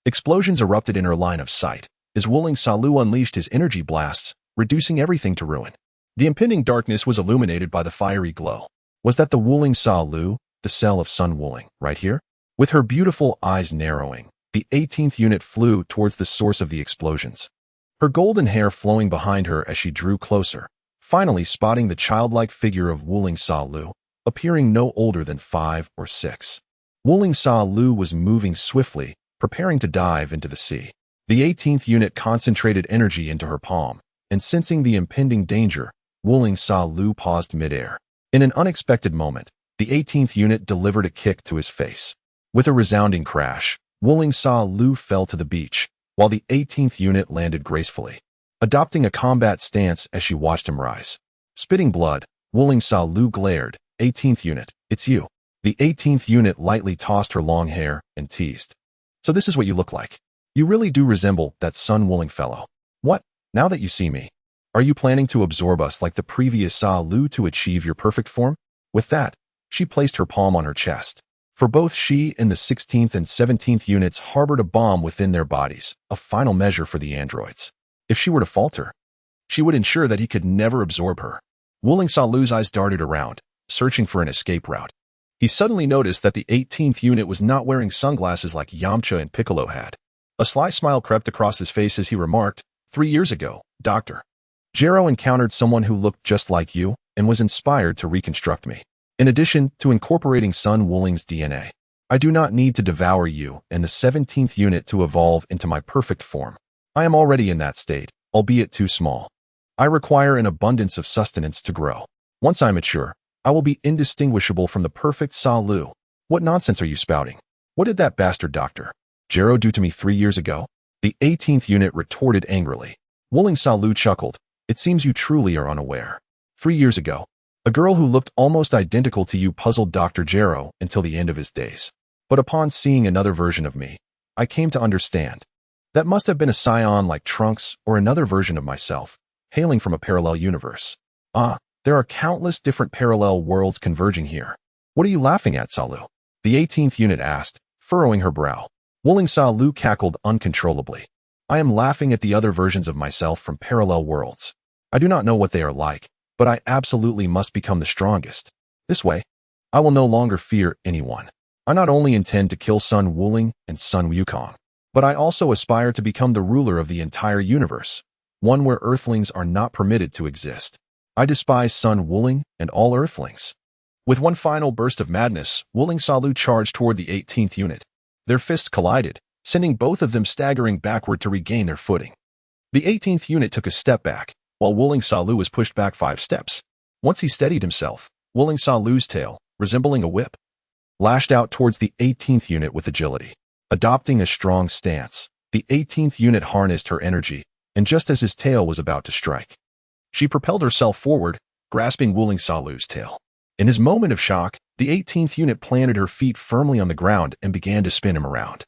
explosions erupted in her line of sight as Wuling Sa Lu unleashed his energy blasts, reducing everything to ruin. The impending darkness was illuminated by the fiery glow. Was that the Wuling Sa Lu, the cell of Sun Wuling, right here? With her beautiful eyes narrowing, the 18th unit flew towards the source of the explosions, her golden hair flowing behind her as she drew closer, finally spotting the childlike figure of Wuling Sa Lu, appearing no older than 5 or 6. Wuling Sa Lu was moving swiftly, preparing to dive into the sea. The 18th unit concentrated energy into her palm, and sensing the impending danger, Wuling Sa Lu paused midair. In an unexpected moment, the 18th unit delivered a kick to his face. With a resounding crash, Wuling Sa Lu fell to the beach, while the 18th unit landed gracefully, adopting a combat stance as she watched him rise. Spitting blood, Wuling Sa Lu glared. 18th unit, it's you. The 18th unit lightly tossed her long hair and teased. So this is what you look like. You really do resemble that Sun Wuling fellow. What? Now that you see me, are you planning to absorb us like the previous Sa Lu to achieve your perfect form? With that, she placed her palm on her chest. For both she and the 16th and 17th units harbored a bomb within their bodies, a final measure for the androids. If she were to falter, she would ensure that he could never absorb her. Wuling Sa Lu's eyes darted around, searching for an escape route. He suddenly noticed that the 18th unit was not wearing sunglasses like Yamcha and Piccolo had. A sly smile crept across his face as he remarked, 3 years ago, Dr. Jero encountered someone who looked just like you and was inspired to reconstruct me. In addition to incorporating Sun Wuling's DNA, I do not need to devour you and the 17th unit to evolve into my perfect form. I am already in that state, albeit too small. I require an abundance of sustenance to grow. Once I mature, I will be indistinguishable from the perfect Sa Lu. What nonsense are you spouting? What did that bastard Dr. Jero do to me 3 years ago? The 18th unit retorted angrily. Wuling Sa Lu chuckled. It seems you truly are unaware. 3 years ago, a girl who looked almost identical to you puzzled Dr. Jero until the end of his days. But upon seeing another version of me, I came to understand. That must have been a Saiyan like Trunks or another version of myself, hailing from a parallel universe. Ah, there are countless different parallel worlds converging here. What are you laughing at, Sa Lu? The 18th unit asked, furrowing her brow. Wuling Sa-Lu cackled uncontrollably. I am laughing at the other versions of myself from parallel worlds. I do not know what they are like, but I absolutely must become the strongest. This way, I will no longer fear anyone. I not only intend to kill Sun Wuling and Sun Wukong, but I also aspire to become the ruler of the entire universe, one where Earthlings are not permitted to exist. I despise Sun Wuling and all Earthlings. With one final burst of madness, Wuling Sa-Lu charged toward the 18th unit. Their fists collided, sending both of them staggering backward to regain their footing. The 18th unit took a step back, while Wuling Sa-Lu was pushed back 5 steps. Once he steadied himself, Wuling Sa-Lu's tail, resembling a whip, lashed out towards the 18th unit with agility. Adopting a strong stance, the 18th unit harnessed her energy, and just as his tail was about to strike, she propelled herself forward, grasping Wuling Sa-Lu's tail. In his moment of shock, the 18th unit planted her feet firmly on the ground and began to spin him around.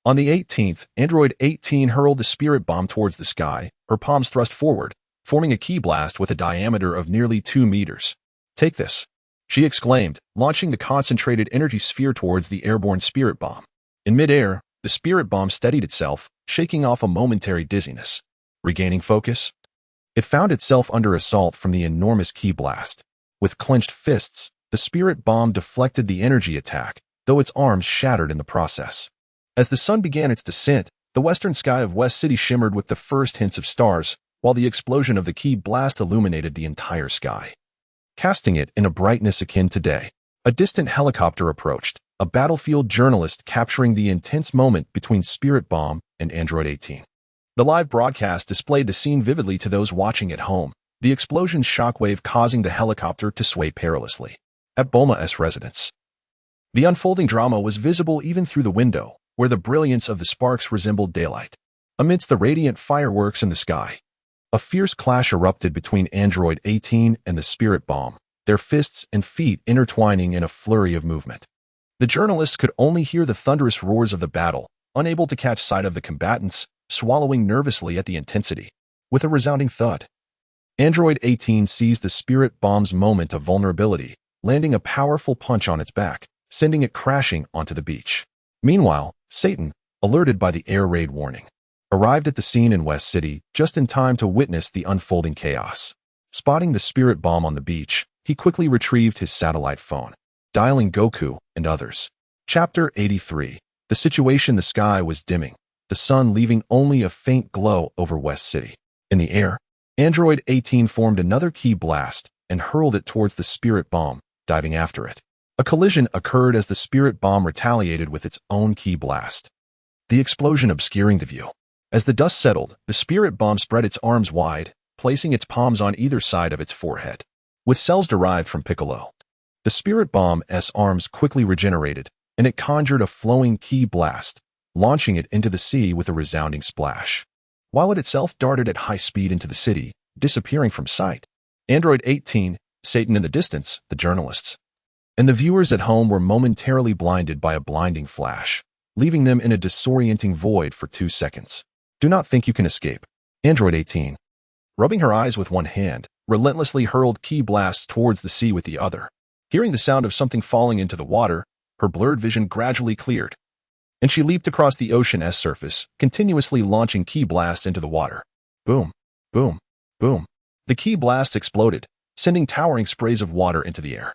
On the 18th, Android 18 hurled the spirit bomb towards the sky, her palms thrust forward, forming a ki blast with a diameter of nearly 2 meters. Take this, she exclaimed, launching the concentrated energy sphere towards the airborne spirit bomb. In midair, the spirit bomb steadied itself, shaking off a momentary dizziness. Regaining focus, it found itself under assault from the enormous ki blast. With clenched fists, the spirit bomb deflected the energy attack, though its arms shattered in the process. As the sun began its descent, the western sky of West City shimmered with the first hints of stars, while the explosion of the ki blast illuminated the entire sky, casting it in a brightness akin to day. A distant helicopter approached, a battlefield journalist capturing the intense moment between Spirit Bomb and Android 18. The live broadcast displayed the scene vividly to those watching at home, the explosion's shockwave causing the helicopter to sway perilously. At Bulma's residence, the unfolding drama was visible even through the window, where the brilliance of the sparks resembled daylight. Amidst the radiant fireworks in the sky, a fierce clash erupted between Android 18 and the Spirit Bomb, their fists and feet intertwining in a flurry of movement. The journalists could only hear the thunderous roars of the battle, unable to catch sight of the combatants, swallowing nervously at the intensity. With a resounding thud, Android 18 seized the Spirit Bomb's moment of vulnerability, landing a powerful punch on its back, sending it crashing onto the beach. Meanwhile, Satan, alerted by the air raid warning, arrived at the scene in West City just in time to witness the unfolding chaos. Spotting the Spirit Bomb on the beach, he quickly retrieved his satellite phone, dialing Goku and others. Chapter 83. The situation: the sky was dimming, the sun leaving only a faint glow over West City. In the air, Android 18 formed another ki blast and hurled it towards the Spirit Bomb, diving after it. A collision occurred as the Spirit Bomb retaliated with its own ki blast, the explosion obscuring the view. As the dust settled, the Spirit Bomb spread its arms wide, placing its palms on either side of its forehead. With cells derived from Piccolo, the Spirit Bomb's arms quickly regenerated, and it conjured a flowing ki blast, launching it into the sea with a resounding splash, while it itself darted at high speed into the city, disappearing from sight. Android 18, Satan in the distance, the journalists, and the viewers at home were momentarily blinded by a blinding flash, leaving them in a disorienting void for 2 seconds. Do not think you can escape. Android 18, rubbing her eyes with one hand, relentlessly hurled ki blasts towards the sea with the other. Hearing the sound of something falling into the water, her blurred vision gradually cleared, and she leaped across the ocean's surface, continuously launching ki blasts into the water. Boom, boom, boom. The ki blasts exploded, sending towering sprays of water into the air.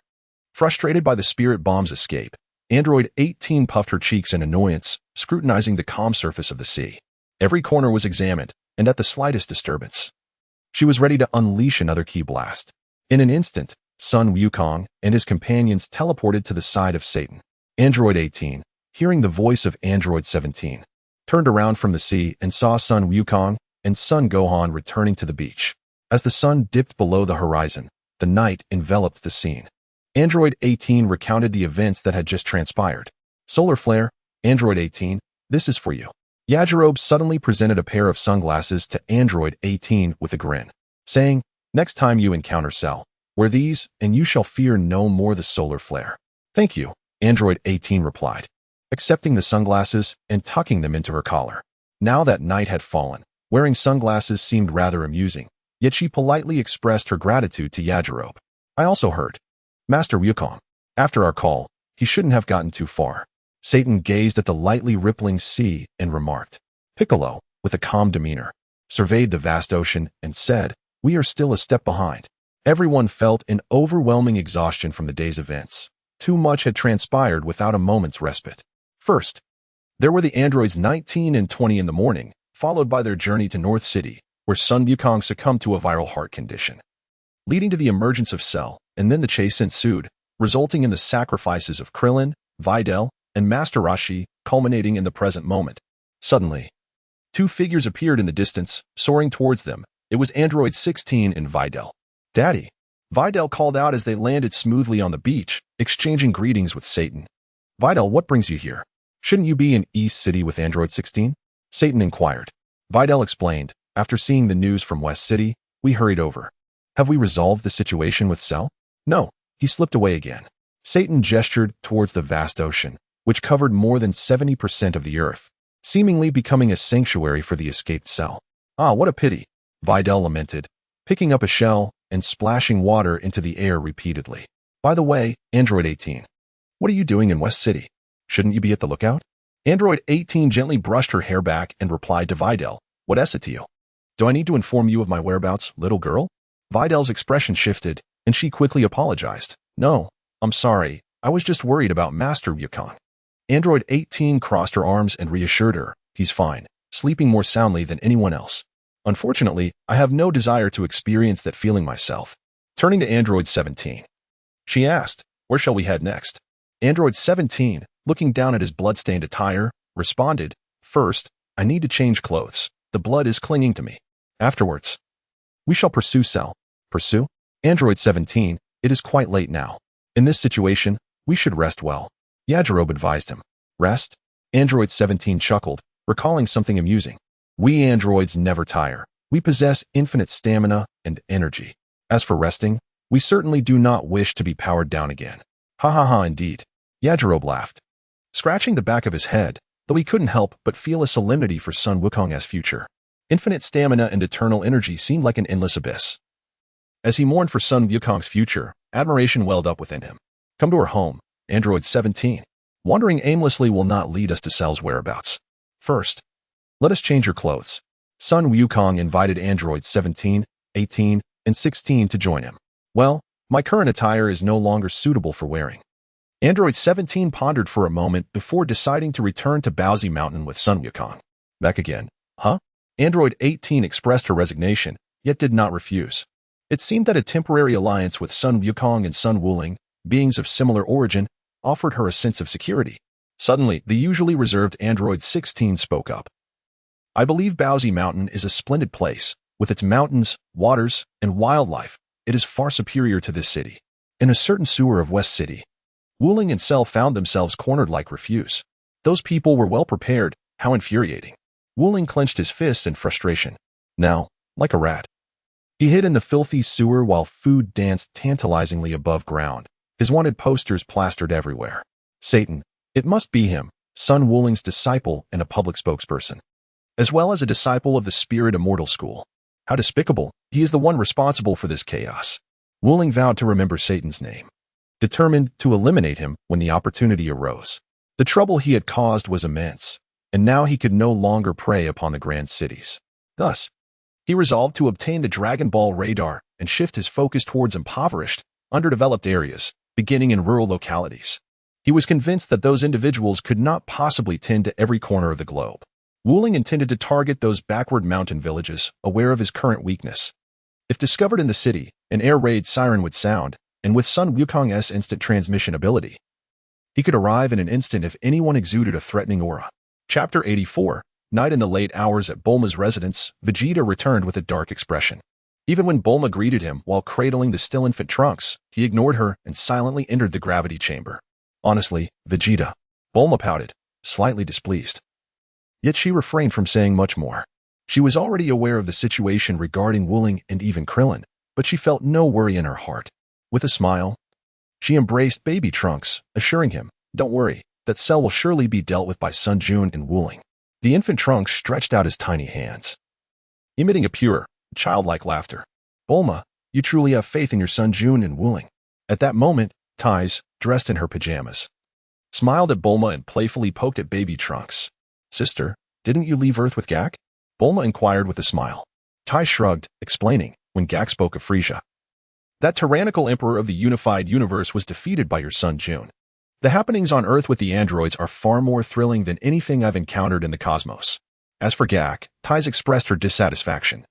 Frustrated by the Spirit Bomb's escape, Android 18 puffed her cheeks in annoyance, scrutinizing the calm surface of the sea. Every corner was examined, and at the slightest disturbance, she was ready to unleash another ki blast. In an instant, Sun Wukong and his companions teleported to the side of Satan. Android 18, hearing the voice of Android 17, turned around from the sea and saw Sun Wukong and Sun Gohan returning to the beach. As the sun dipped below the horizon, the night enveloped the scene. Android 18 recounted the events that had just transpired. Solar flare, Android 18, this is for you. Yajirobe suddenly presented a pair of sunglasses to Android 18 with a grin, saying, next time you encounter Cell, wear these and you shall fear no more the solar flare. Thank you, Android 18 replied, accepting the sunglasses and tucking them into her collar. Now that night had fallen, wearing sunglasses seemed rather amusing, yet she politely expressed her gratitude to Yajirobe. I also heard, Master Wukong, after our call, he shouldn't have gotten too far. Satan gazed at the lightly rippling sea and remarked. Piccolo, with a calm demeanor, surveyed the vast ocean and said, "We are still a step behind." Everyone felt an overwhelming exhaustion from the day's events. Too much had transpired without a moment's respite. First, there were the androids 19 and 20 in the morning, followed by their journey to North City, where Sun Wukong succumbed to a viral heart condition, leading to the emergence of Cell, and then the chase ensued, resulting in the sacrifices of Krillin, Videl, and Master Roshi, culminating in the present moment. Suddenly, two figures appeared in the distance, soaring towards them. It was Android 16 and Videl. "Daddy," Videl called out as they landed smoothly on the beach, exchanging greetings with Satan. "Videl, what brings you here? Shouldn't you be in East City with Android 16? Satan inquired. Videl explained, "After seeing the news from West City, we hurried over. Have we resolved the situation with Cell?" "No, he slipped away again." Satan gestured towards the vast ocean, which covered more than 70% of the Earth, seemingly becoming a sanctuary for the escaped Cell. "Ah, what a pity," Videl lamented, picking up a shell and splashing water into the air repeatedly. "By the way, Android 18, what are you doing in West City? Shouldn't you be at the lookout?" Android 18 gently brushed her hair back and replied to Videl, "What is it to you? Do I need to inform you of my whereabouts, little girl?" Videl's expression shifted, and she quickly apologized. "No, I'm sorry. I was just worried about Master Wukong." Android 18 crossed her arms and reassured her, "He's fine, sleeping more soundly than anyone else. Unfortunately, I have no desire to experience that feeling myself." Turning to Android 17, she asked, "Where shall we head next?" Android 17, looking down at his blood-stained attire, responded, "First, I need to change clothes. The blood is clinging to me. Afterwards, we shall pursue Cell." "Pursue?" Android 17, "It is quite late now. In this situation, we should rest well." Yajirobe advised him. "Rest?" Android 17 chuckled, recalling something amusing. "We androids never tire. We possess infinite stamina and energy. As for resting, we certainly do not wish to be powered down again." "Ha ha ha, indeed." Yajirobe laughed, scratching the back of his head, though he couldn't help but feel a solemnity for Sun Wukong's future. Infinite stamina and eternal energy seemed like an endless abyss. As he mourned for Sun Wukong's future, admiration welled up within him. "Come to our home, Android 17. Wandering aimlessly will not lead us to Cell's whereabouts. First, let us change your clothes." Sun Wukong invited Android 17, 18, and 16 to join him. "Well, my current attire is no longer suitable for wearing." Android 17 pondered for a moment before deciding to return to Bowsy Mountain with Sun Wukong. "Back again, huh?" Android 18 expressed her resignation, yet did not refuse. It seemed that a temporary alliance with Sun Wukong and Sun Wuling, beings of similar origin, offered her a sense of security. Suddenly, the usually reserved Android 16 spoke up. "I believe Bowsy Mountain is a splendid place. With its mountains, waters, and wildlife, it is far superior to this city." In a certain sewer of West City, Wuling and Cell found themselves cornered like refuse. Those people were well prepared. How infuriating. Wuling clenched his fists in frustration. Now, like a rat, he hid in the filthy sewer while food danced tantalizingly above ground, his wanted posters plastered everywhere. Satan, it must be him, Sun Wuling's disciple and a public spokesperson, as well as a disciple of the Spirit Immortal School. How despicable. He is the one responsible for this chaos. Wuling vowed to remember Satan's name, determined to eliminate him when the opportunity arose. The trouble he had caused was immense, and now he could no longer prey upon the grand cities. Thus, he resolved to obtain the Dragon Ball radar and shift his focus towards impoverished, underdeveloped areas, beginning in rural localities. He was convinced that those individuals could not possibly tend to every corner of the globe. Wuling intended to target those backward mountain villages, aware of his current weakness. If discovered in the city, an air raid siren would sound, and with Sun Wukong's instant transmission ability, he could arrive in an instant if anyone exuded a threatening aura. Chapter 84, Night in the late hours at Bulma's residence, Vegeta returned with a dark expression. Even when Bulma greeted him while cradling the still infant Trunks, he ignored her and silently entered the gravity chamber. "Honestly, Vegeta," Bulma pouted, slightly displeased. Yet she refrained from saying much more. She was already aware of the situation regarding Wuling and even Krillin, but she felt no worry in her heart. With a smile, she embraced baby Trunks, assuring him, "Don't worry, that Cell will surely be dealt with by Sun Jun and Wuling." The infant Trunks stretched out his tiny hands, emitting a pure, childlike laughter. "Bulma, you truly have faith in your Sun Jun and Wuling." At that moment, Tais, dressed in her pajamas, smiled at Bulma and playfully poked at baby Trunks. Sister, didn't you leave Earth with Gak? Bulma inquired with a smile. Tai shrugged, explaining, when Gak spoke of Frisia. That tyrannical emperor of the unified universe was defeated by your son June. The happenings on Earth with the androids are far more thrilling than anything I've encountered in the cosmos. As for Gak, Tai's expressed her dissatisfaction.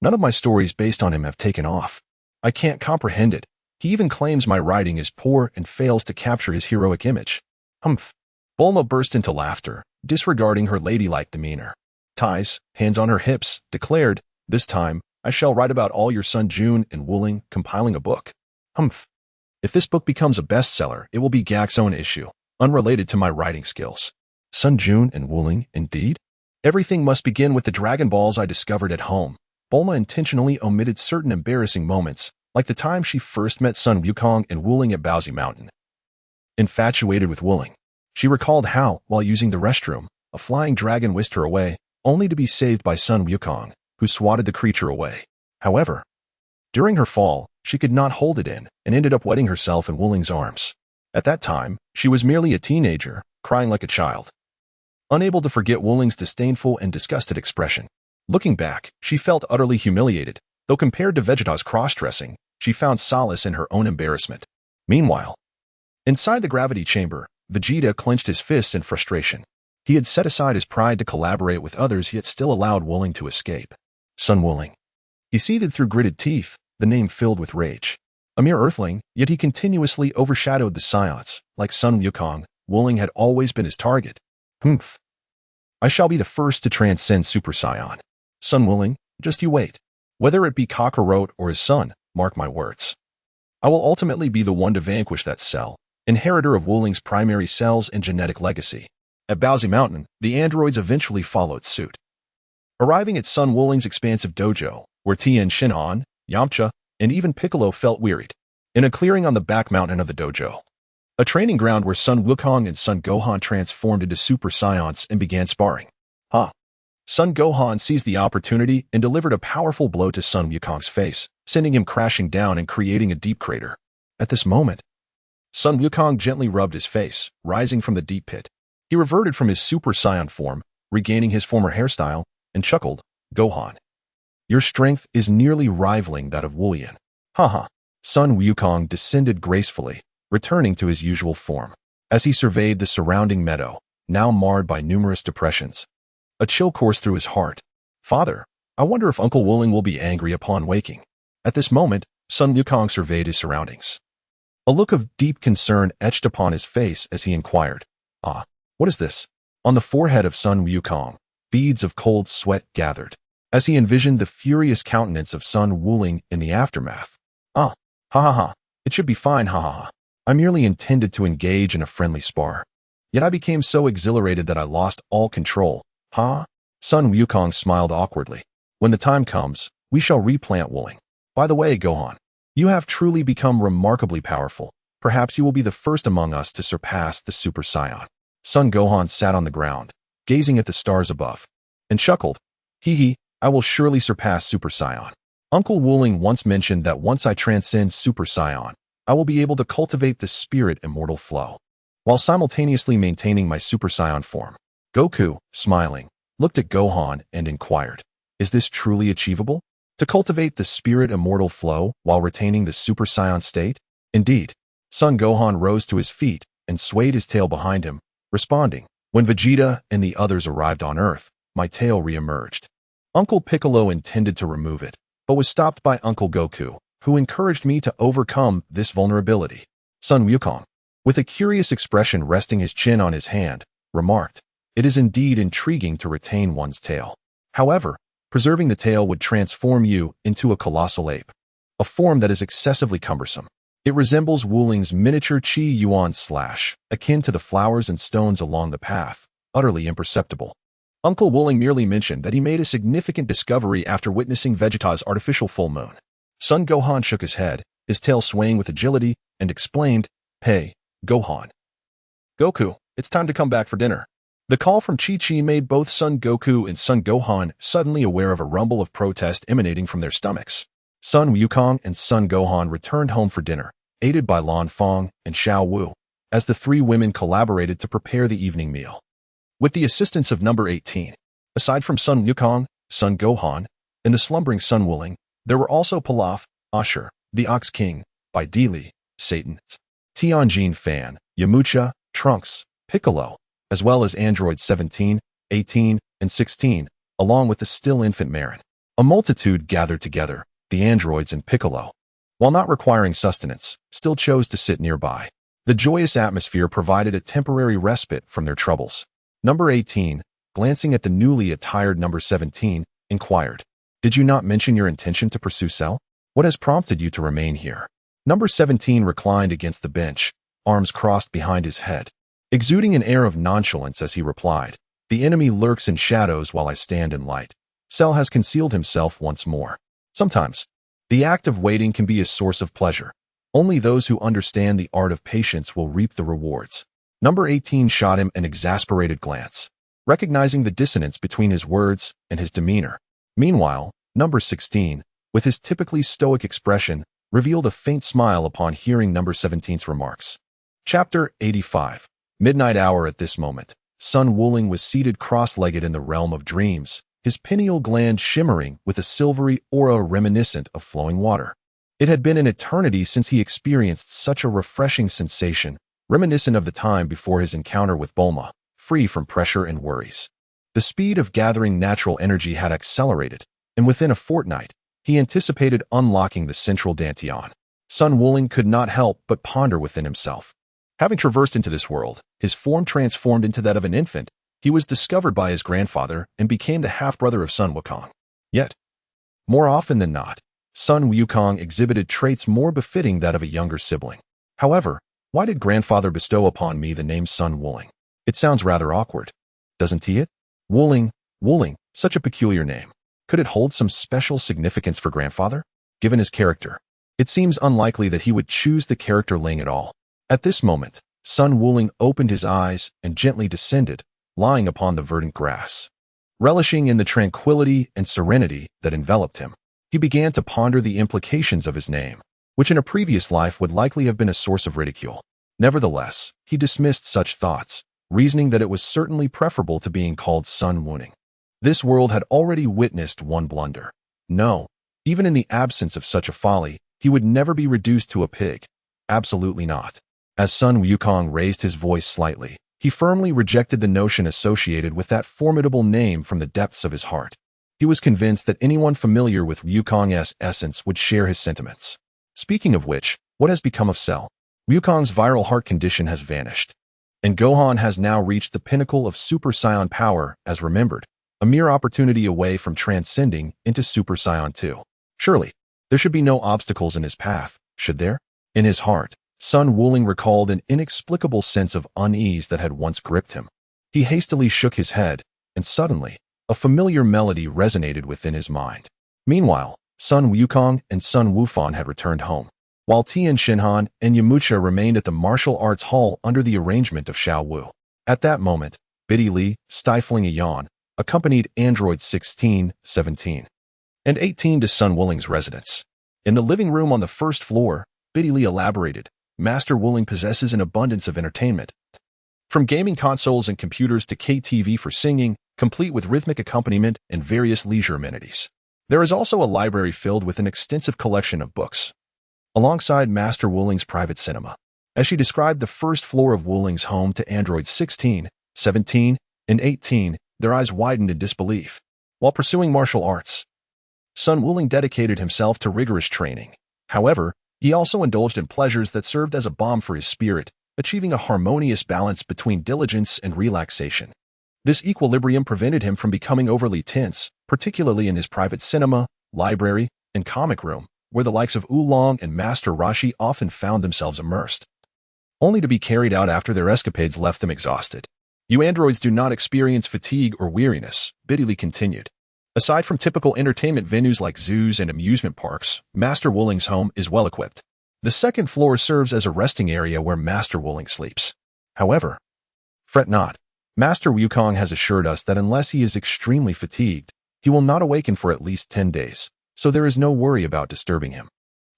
None of my stories based on him have taken off. I can't comprehend it. He even claims my writing is poor and fails to capture his heroic image. Humph. Bulma burst into laughter, disregarding her ladylike demeanor. Tai's, hands on her hips, declared, this time, I shall write about all your son June and Wooling compiling a book. Humph. If this book becomes a bestseller, it will be Gak's own issue, unrelated to my writing skills. Sun June and Wooling, indeed? Everything must begin with the Dragon Balls I discovered at home. Bulma intentionally omitted certain embarrassing moments, like the time she first met Sun Wukong and Wooling at Bowsy Mountain. Infatuated with Wooling, she recalled how, while using the restroom, a flying dragon whisked her away, only to be saved by Sun Wukong, who swatted the creature away. However, during her fall, she could not hold it in and ended up wetting herself in Wooling's arms. At that time, she was merely a teenager, crying like a child. Unable to forget Wooling's disdainful and disgusted expression. Looking back, she felt utterly humiliated, though compared to Vegeta's cross-dressing, she found solace in her own embarrassment. Meanwhile, inside the gravity chamber, Vegeta clenched his fists in frustration. He had set aside his pride to collaborate with others, yet still allowed Wooling to escape. Sun Wooling. He seethed through gritted teeth, the name filled with rage. A mere earthling, yet he continuously overshadowed the Saiyans. Like Sun Wukong, Wooling had always been his target. Humph. I shall be the first to transcend Super Saiyan. Sun Wooling, just you wait. Whether it be Kakarot or his son, mark my words. I will ultimately be the one to vanquish that cell, inheritor of Wooling's primary cells and genetic legacy. At Bowsy Mountain, the androids eventually followed suit. Arriving at Sun Wooling's expansive dojo, where Tien Shinhan, Yamcha, and even Piccolo felt wearied, in a clearing on the back mountain of the dojo. A training ground where Sun Wukong and Sun Gohan transformed into Super Saiyans and began sparring. Sun Gohan seized the opportunity and delivered a powerful blow to Sun Wukong's face, sending him crashing down and creating a deep crater. At this moment, Sun Wukong gently rubbed his face, rising from the deep pit. He reverted from his Super Saiyan form, regaining his former hairstyle, and chuckled, Gohan. Your strength is nearly rivaling that of Wooyan. Sun Wukong descended gracefully, returning to his usual form. As he surveyed the surrounding meadow, now marred by numerous depressions, a chill coursed through his heart. Father, I wonder if Uncle Wooling will be angry upon waking. At this moment, Sun Wukong surveyed his surroundings. A look of deep concern etched upon his face as he inquired, what is this? On the forehead of Sun Wukong, beads of cold sweat gathered, as he envisioned the furious countenance of Sun Wooling in the aftermath. It should be fine, I merely intended to engage in a friendly spar. Yet I became so exhilarated that I lost all control. Sun Wukong smiled awkwardly. When the time comes, we shall replant Wooling. By the way, Gohan, you have truly become remarkably powerful. Perhaps you will be the first among us to surpass the Super Saiyan. Sun Gohan sat on the ground, gazing at the stars above, and chuckled. I will surely surpass Super Saiyan. Uncle Wooling once mentioned that once I transcend Super Saiyan, I will be able to cultivate the spirit immortal flow, while simultaneously maintaining my Super Saiyan form. Goku, smiling, looked at Gohan and inquired, is this truly achievable? To cultivate the spirit immortal flow while retaining the Super Saiyan state? Indeed. Son Gohan rose to his feet and swayed his tail behind him, responding, when Vegeta and the others arrived on Earth, my tail re-emerged. Uncle Piccolo intended to remove it, but was stopped by Uncle Goku, who encouraged me to overcome this vulnerability. Sun Wukong, with a curious expression resting his chin on his hand, remarked, it is indeed intriguing to retain one's tail. However, preserving the tail would transform you into a colossal ape, a form that is excessively cumbersome. It resembles Wooling's miniature Chi Yuan / akin to the flowers and stones along the path, utterly imperceptible. Uncle Wooling merely mentioned that he made a significant discovery after witnessing Vegeta's artificial full moon. Son Gohan shook his head, his tail swaying with agility, and exclaimed, Hey, Gohan. Goku, it's time to come back for dinner. The call from Chi-Chi made both Son Goku and Son Gohan suddenly aware of a rumble of protest emanating from their stomachs. Son Wukong and Son Gohan returned home for dinner, aided by Lan Fong and Xiao Wu. as the three women collaborated to prepare the evening meal. With the assistance of number 18, aside from Sun Wukong, Sun Gohan, and the slumbering Sun Wuling, there were also Pilaf, Ashur, the Ox King, Bai Dili, Satan, Tianjin Fan, Yamcha, Trunks, Piccolo, as well as androids 17, 18, and 16, along with the still infant Marin. A multitude gathered together, the androids and Piccolo, while not requiring sustenance, still chose to sit nearby. The joyous atmosphere provided a temporary respite from their troubles. Number 18, glancing at the newly attired number 17, inquired, "Did you not mention your intention to pursue Cell? What has prompted you to remain here?" Number 17 reclined against the bench, arms crossed behind his head, exuding an air of nonchalance as he replied, "The enemy lurks in shadows while I stand in light. Cell has concealed himself once more. Sometimes, the act of waiting can be a source of pleasure. Only those who understand the art of patience will reap the rewards." Number 18 shot him an exasperated glance, recognizing the dissonance between his words and his demeanor. Meanwhile, number 16, with his typically stoic expression, revealed a faint smile upon hearing number 17's remarks. Chapter 85. Midnight hour. At this moment, Sun Wuling was seated cross-legged in the realm of dreams, his pineal gland shimmering with a silvery aura reminiscent of flowing water. It had been an eternity since he experienced such a refreshing sensation, reminiscent of the time before his encounter with Bulma, free from pressure and worries. The speed of gathering natural energy had accelerated, and within a fortnight, he anticipated unlocking the central Dantian. Sun Wuling could not help but ponder within himself. Having traversed into this world, his form transformed into that of an infant, he was discovered by his grandfather and became the half-brother of Sun Wukong. Yet, more often than not, Sun Wukong exhibited traits more befitting that of a younger sibling. However, why did grandfather bestow upon me the name Sun Wuling? It sounds rather awkward, doesn't it? Wuling, such a peculiar name. Could it hold some special significance for grandfather? Given his character, it seems unlikely that he would choose the character Ling at all. At this moment, Sun Wuling opened his eyes and gently descended, lying upon the verdant grass. Relishing in the tranquility and serenity that enveloped him, he began to ponder the implications of his name, which in a previous life would likely have been a source of ridicule. Nevertheless, he dismissed such thoughts, reasoning that it was certainly preferable to being called Sun Wuling. This world had already witnessed one blunder. No, even in the absence of such a folly, he would never be reduced to a pig. Absolutely not. As Sun Wukong raised his voice slightly, he firmly rejected the notion associated with that formidable name from the depths of his heart. He was convinced that anyone familiar with Wukong's essence would share his sentiments. Speaking of which, what has become of Cell? Wukong's viral heart condition has vanished, and Gohan has now reached the pinnacle of Super Saiyan power as remembered, a mere opportunity away from transcending into Super Saiyan 2. Surely, there should be no obstacles in his path, should there? In his heart, Sun Wuling recalled an inexplicable sense of unease that had once gripped him. He hastily shook his head, and suddenly, a familiar melody resonated within his mind. Meanwhile, Sun Wukong and Sun Wufan had returned home, while Tian Shinhan and Yamcha remained at the martial arts hall under the arrangement of Xiao Wu. At that moment, Biddy Li, stifling a yawn, accompanied androids 16, 17, and 18 to Sun Wuling's residence. In the living room on the first floor, Biddy Li elaborated, "Master Wuling possesses an abundance of entertainment. From gaming consoles and computers to KTV for singing, complete with rhythmic accompaniment and various leisure amenities. There is also a library filled with an extensive collection of books, alongside Master Wuling's private cinema." As she described the first floor of Wuling's home to androids 16, 17, and 18, their eyes widened in disbelief. While pursuing martial arts, Sun Wuling dedicated himself to rigorous training. However, he also indulged in pleasures that served as a balm for his spirit, achieving a harmonious balance between diligence and relaxation. This equilibrium prevented him from becoming overly tense, particularly in his private cinema, library, and comic room, where the likes of Oolong and Master Roshi often found themselves immersed, only to be carried out after their escapades left them exhausted. "You androids do not experience fatigue or weariness," Biddy Li continued. "Aside from typical entertainment venues like zoos and amusement parks, Master Wuling's home is well equipped. The second floor serves as a resting area where Master Wuling sleeps. However, fret not. Master Wukong has assured us that unless he is extremely fatigued, he will not awaken for at least 10 days, so there is no worry about disturbing him."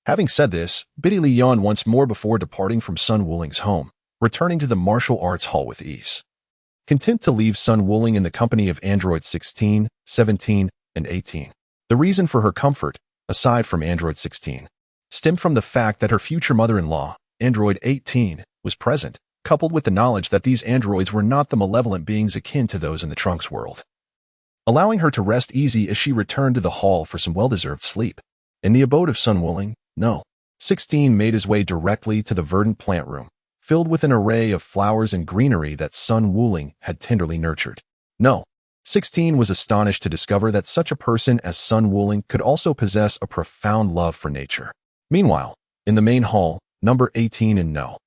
Having said this, Biddy Li yawned once more before departing from Sun Wuling's home, returning to the martial arts hall with ease. Content to leave Sun Wuling in the company of androids 16, 17, and 18. The reason for her comfort, aside from android 16, stemmed from the fact that her future mother-in-law, android 18, was present, coupled with the knowledge that these androids were not the malevolent beings akin to those in the Trunks world, allowing her to rest easy as she returned to the hall for some well-deserved sleep. In the abode of Sun Wuling, No. 16 made his way directly to the verdant plant room, filled with an array of flowers and greenery that Sun Wuling had tenderly nurtured. No. 16 was astonished to discover that such a person as Sun Wuling could also possess a profound love for nature. Meanwhile, in the main hall, number 18 and No.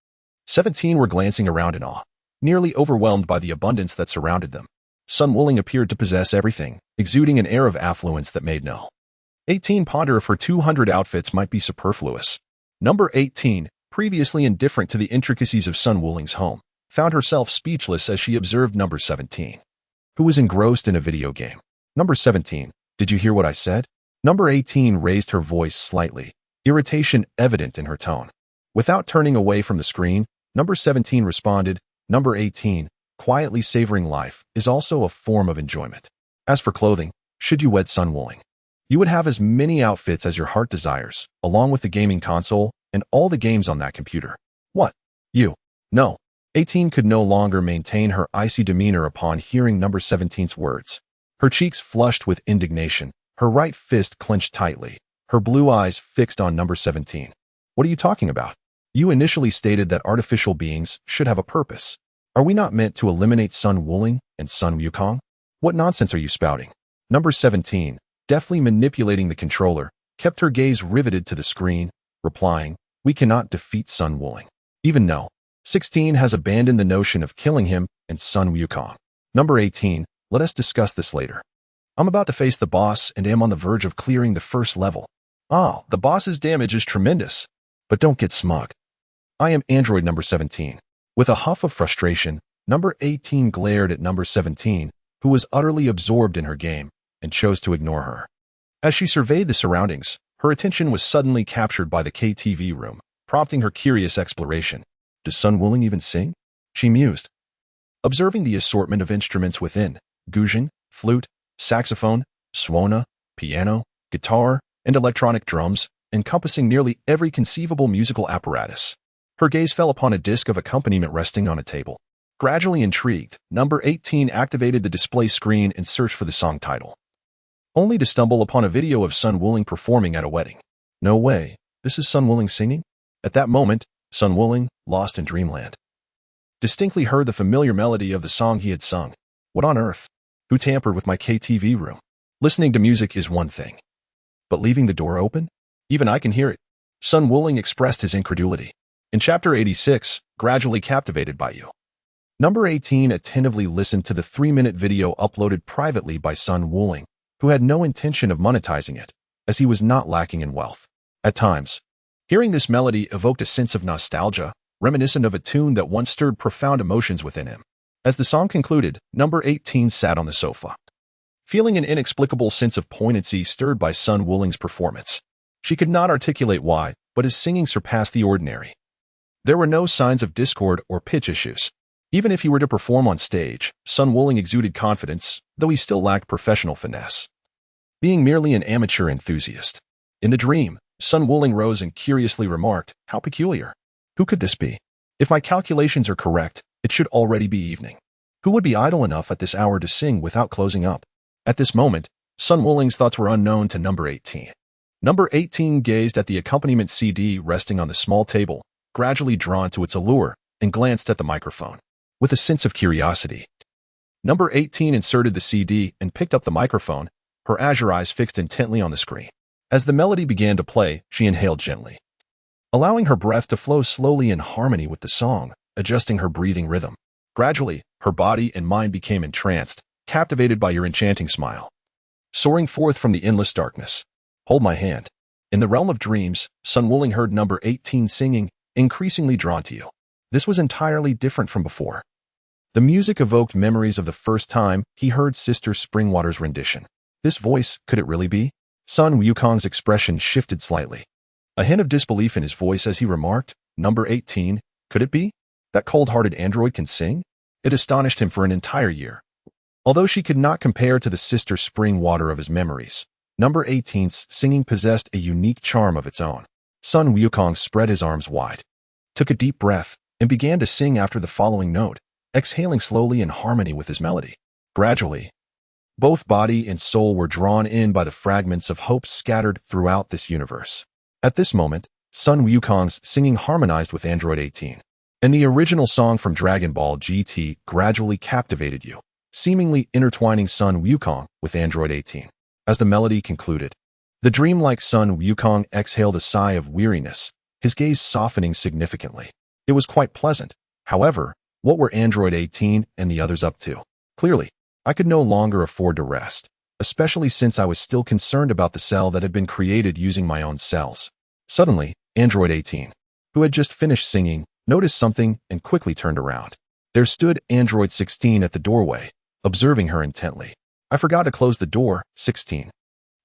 17 were glancing around in awe, nearly overwhelmed by the abundance that surrounded them. Sun Wuling appeared to possess everything, exuding an air of affluence that made No. 18 ponder if her 200 outfits might be superfluous. Number 18, previously indifferent to the intricacies of Sun Wuling's home, found herself speechless as she observed number 17, who was engrossed in a video game. Number 17, did you hear what I said? Number 18 raised her voice slightly, irritation evident in her tone. Without turning away from the screen, number 17 responded, Number 18, quietly savoring life is also a form of enjoyment. As for clothing, should you wed Sun Wuling, you would have as many outfits as your heart desires, along with the gaming console and all the games on that computer. What? You? No. 18 could no longer maintain her icy demeanor upon hearing number 17's words. Her cheeks flushed with indignation, her right fist clenched tightly, her blue eyes fixed on number 17. What are you talking about? You initially stated that artificial beings should have a purpose. Are we not meant to eliminate Sun Wuling and Sun Wukong? What nonsense are you spouting? Number 17, deftly manipulating the controller, kept her gaze riveted to the screen, replying, We cannot defeat Sun Wuling. Even No. 16 has abandoned the notion of killing him and Sun Wukong. Number 18, let us discuss this later. I'm about to face the boss and am on the verge of clearing the first level. Ah, the boss's damage is tremendous. But don't get smug. I am android number 17. With a huff of frustration, number 18 glared at number 17, who was utterly absorbed in her game, and chose to ignore her. As she surveyed the surroundings, her attention was suddenly captured by the KTV room, prompting her curious exploration. Does Sun Wuling even sing? She mused. Observing the assortment of instruments within, guzheng, flute, saxophone, suona, piano, guitar, and electronic drums, encompassing nearly every conceivable musical apparatus. Her gaze fell upon a disc of accompaniment resting on a table. Gradually intrigued, number 18 activated the display screen and searched for the song title, only to stumble upon a video of Sun Wuling performing at a wedding. No way, this is Sun Wuling singing? At that moment, Sun Wuling, lost in dreamland, distinctly heard the familiar melody of the song he had sung. What on earth? Who tampered with my KTV room? Listening to music is one thing, but leaving the door open? Even I can hear it. Sun Wuling expressed his incredulity. In Chapter 86, gradually captivated by you. Number 18 attentively listened to the 3-minute video uploaded privately by Sun Wuling, who had no intention of monetizing it, as he was not lacking in wealth. At times, hearing this melody evoked a sense of nostalgia, reminiscent of a tune that once stirred profound emotions within him. As the song concluded, number 18 sat on the sofa, feeling an inexplicable sense of poignancy stirred by Sun Wuling's performance. She could not articulate why, but his singing surpassed the ordinary. There were no signs of discord or pitch issues. Even if he were to perform on stage, Sun Wuling exuded confidence, though he still lacked professional finesse, being merely an amateur enthusiast. In the dream, Sun Wuling rose and curiously remarked, How peculiar. Who could this be? If my calculations are correct, it should already be evening. Who would be idle enough at this hour to sing without closing up? At this moment, Sun Wuling's thoughts were unknown to number 18. Number 18 gazed at the accompaniment CD resting on the small table, gradually drawn to its allure, and glanced at the microphone with a sense of curiosity. Number 18 inserted the CD and picked up the microphone, her azure eyes fixed intently on the screen. As the melody began to play, she inhaled gently, allowing her breath to flow slowly in harmony with the song, adjusting her breathing rhythm. Gradually, her body and mind became entranced, captivated by your enchanting smile. Soaring forth from the endless darkness, hold my hand. In the realm of dreams, Sun Wuling heard number 18 singing, increasingly drawn to you. This was entirely different from before. The music evoked memories of the first time he heard Sister Springwater's rendition. This voice, could it really be? Sun Wukong's expression shifted slightly, a hint of disbelief in his voice as he remarked, Number 18, could it be? That cold-hearted android can sing? It astonished him for an entire year. Although she could not compare to the sister spring water of his memories, number 18's singing possessed a unique charm of its own. Sun Wukong spread his arms wide, took a deep breath, and began to sing after the following note, exhaling slowly in harmony with his melody. Gradually, both body and soul were drawn in by the fragments of hope scattered throughout this universe. At this moment, Sun Wukong's singing harmonized with Android 18, and the original song from Dragon Ball GT gradually captivated you, seemingly intertwining Sun Wukong with Android 18. As the melody concluded, the dreamlike Sun Wukong exhaled a sigh of weariness, his gaze softening significantly. It was quite pleasant. However, what were Android 18 and the others up to? Clearly, I could no longer afford to rest, especially since I was still concerned about the cell that had been created using my own cells. Suddenly, Android 18, who had just finished singing, noticed something and quickly turned around. There stood Android 16 at the doorway, observing her intently. I forgot to close the door, 16.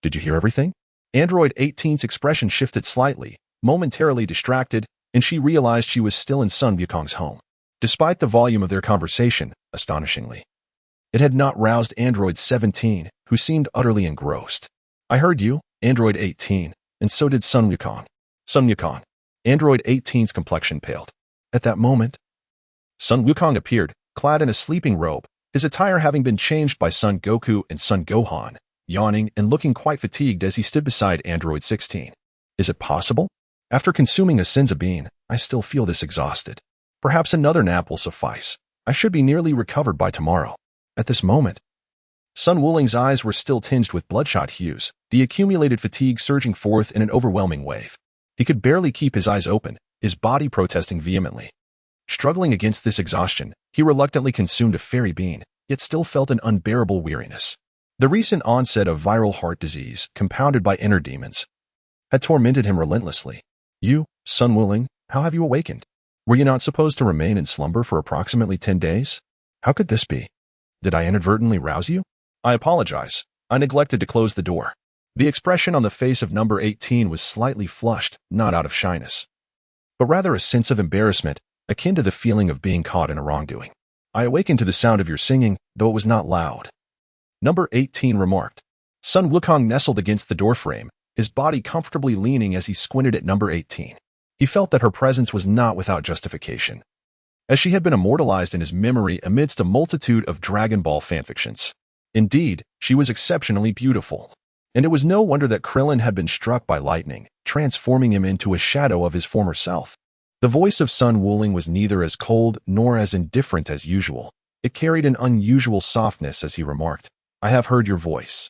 Did you hear everything? Android 18's expression shifted slightly, momentarily distracted, and she realized she was still in Sun Wukong's home. Despite the volume of their conversation, astonishingly, it had not roused Android 17, who seemed utterly engrossed. I heard you, Android 18, and so did Sun Wukong. Sun Wukong. Android 18's complexion paled. At that moment, Sun Wukong appeared, clad in a sleeping robe, his attire having been changed by Son Goku and Son Gohan, yawning and looking quite fatigued as he stood beside Android 16. Is it possible? After consuming a Senza bean, I still feel this exhausted. Perhaps another nap will suffice. I should be nearly recovered by tomorrow. At this moment, Sun Wuling's eyes were still tinged with bloodshot hues, the accumulated fatigue surging forth in an overwhelming wave. He could barely keep his eyes open, his body protesting vehemently. Struggling against this exhaustion, he reluctantly consumed a fairy bean, yet still felt an unbearable weariness. The recent onset of viral heart disease, compounded by inner demons, had tormented him relentlessly. You, Sun Wuling, how have you awakened? Were you not supposed to remain in slumber for approximately 10 days? How could this be? Did I inadvertently rouse you? I apologize. I neglected to close the door. The expression on the face of number 18 was slightly flushed, not out of shyness, but rather a sense of embarrassment, akin to the feeling of being caught in a wrongdoing. I awakened to the sound of your singing, though it was not loud. Number 18 remarked. Sun Wukong nestled against the doorframe, his body comfortably leaning as he squinted at number 18. He felt that her presence was not without justification, as she had been immortalized in his memory amidst a multitude of Dragon Ball fanfictions. Indeed, she was exceptionally beautiful, and it was no wonder that Krillin had been struck by lightning, transforming him into a shadow of his former self. The voice of Sun Wuling was neither as cold nor as indifferent as usual. It carried an unusual softness as he remarked, I have heard your voice.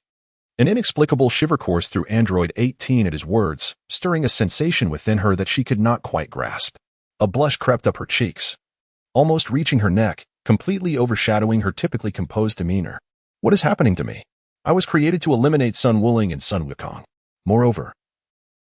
An inexplicable shiver coursed through Android 18 at his words, stirring a sensation within her that she could not quite grasp. A blush crept up her cheeks, almost reaching her neck, completely overshadowing her typically composed demeanor. What is happening to me? I was created to eliminate Sun Wuling and Sun Wukong. Moreover,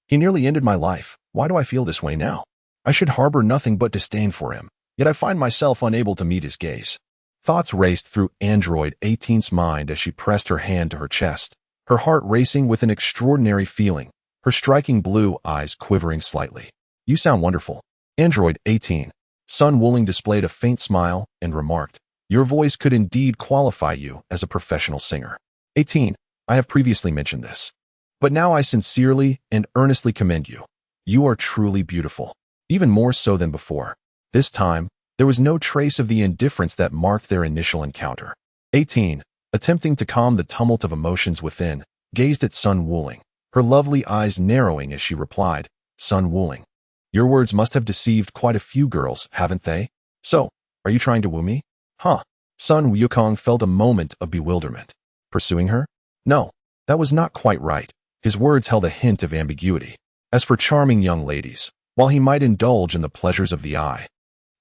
he nearly ended my life. Why do I feel this way now? I should harbor nothing but disdain for him, yet I find myself unable to meet his gaze. Thoughts raced through Android 18's mind as she pressed her hand to her chest, her heart racing with an extraordinary feeling, her striking blue eyes quivering slightly. You sound wonderful. Android 18. Sun Wuling displayed a faint smile and remarked, your voice could indeed qualify you as a professional singer. 18. I have previously mentioned this, but now I sincerely and earnestly commend you. You are truly beautiful, even more so than before. This time, there was no trace of the indifference that marked their initial encounter. 18. Attempting to calm the tumult of emotions within, gazed at Sun Wuling, her lovely eyes narrowing as she replied, Sun Wuling, your words must have deceived quite a few girls, haven't they? So, are you trying to woo me? Huh. Sun Wukong felt a moment of bewilderment. Pursuing her? No, that was not quite right. His words held a hint of ambiguity. As for charming young ladies, while he might indulge in the pleasures of the eye,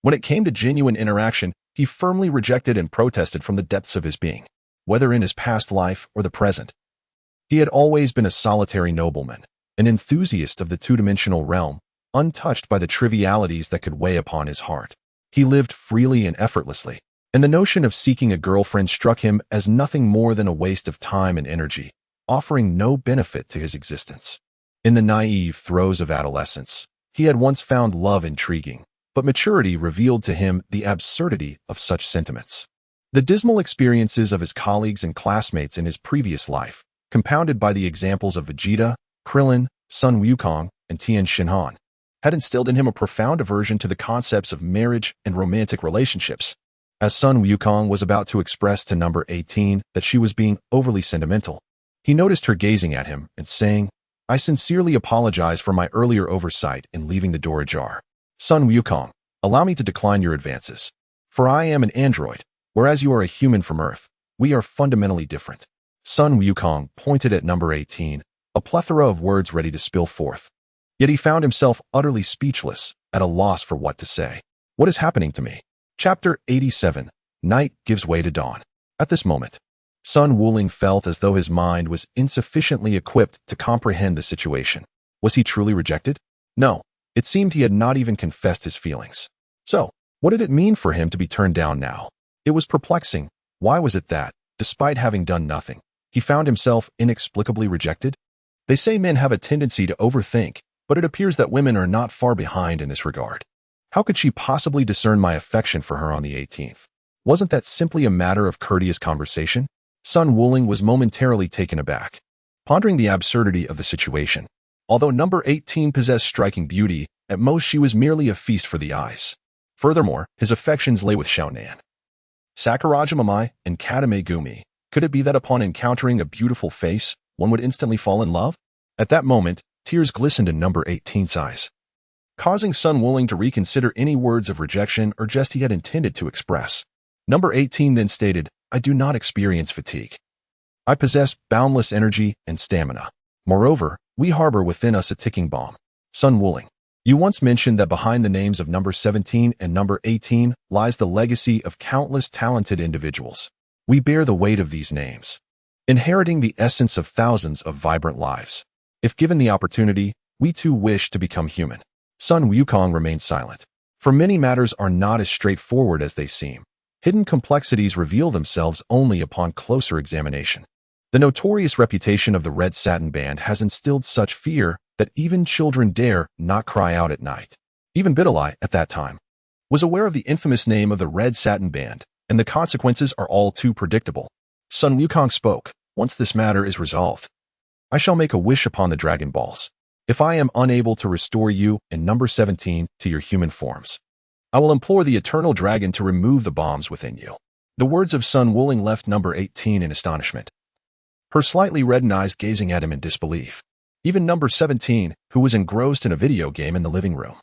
when it came to genuine interaction, he firmly rejected and protested from the depths of his being. Whether in his past life or the present, he had always been a solitary nobleman, an enthusiast of the two-dimensional realm, untouched by the trivialities that could weigh upon his heart. He lived freely and effortlessly, and the notion of seeking a girlfriend struck him as nothing more than a waste of time and energy, offering no benefit to his existence. In the naive throes of adolescence, he had once found love intriguing, but maturity revealed to him the absurdity of such sentiments. The dismal experiences of his colleagues and classmates in his previous life, compounded by the examples of Vegeta, Krillin, Sun Wukong, and Tien Shinhan, had instilled in him a profound aversion to the concepts of marriage and romantic relationships. As Sun Wukong was about to express to number 18 that she was being overly sentimental, he noticed her gazing at him and saying, "I sincerely apologize for my earlier oversight in leaving the door ajar. Sun Wukong, allow me to decline your advances. For I am an android, whereas you are a human from Earth. We are fundamentally different." Sun Wukong pointed at number 18, a plethora of words ready to spill forth. Yet he found himself utterly speechless, at a loss for what to say. What is happening to me? Chapter 87. Night gives way to dawn. At this moment, Sun Wuling felt as though his mind was insufficiently equipped to comprehend the situation. Was he truly rejected? No. It seemed he had not even confessed his feelings. So, what did it mean for him to be turned down now? It was perplexing. Why was it that, despite having done nothing, he found himself inexplicably rejected? They say men have a tendency to overthink, but it appears that women are not far behind in this regard. How could she possibly discern my affection for her on the 18th? Wasn't that simply a matter of courteous conversation? Sun Wuling was momentarily taken aback, pondering the absurdity of the situation. Although number 18 possessed striking beauty, at most she was merely a feast for the eyes. Furthermore, his affections lay with Xiaonan, Sakuraja Mamai, and Katame Gumi. Could it be that upon encountering a beautiful face, one would instantly fall in love? At that moment, tears glistened in number 18's eyes, causing Sun Wuling to reconsider any words of rejection or jest he had intended to express. Number 18 then stated, "I do not experience fatigue. I possess boundless energy and stamina. Moreover, we harbor within us a ticking bomb." Sun Wuling, you once mentioned that behind the names of number 17 and number 18 lies the legacy of countless talented individuals. We bear the weight of these names, inheriting the essence of thousands of vibrant lives. If given the opportunity, we too wish to become human. Sun Wukong remained silent. For many matters are not as straightforward as they seem. Hidden complexities reveal themselves only upon closer examination. The notorious reputation of the Red Satin Band has instilled such fear that even children dare not cry out at night. Even Bidalai, at that time, was aware of the infamous name of the Red Satin Band, and the consequences are all too predictable. Sun Wukong spoke, "Once this matter is resolved, I shall make a wish upon the Dragon Balls. If I am unable to restore you and number 17 to your human forms, I will implore the Eternal Dragon to remove the bombs within you." The words of Sun Wuling left number 18 in astonishment, her slightly reddened eyes gazing at him in disbelief. Even number 17, who was engrossed in a video game in the living room,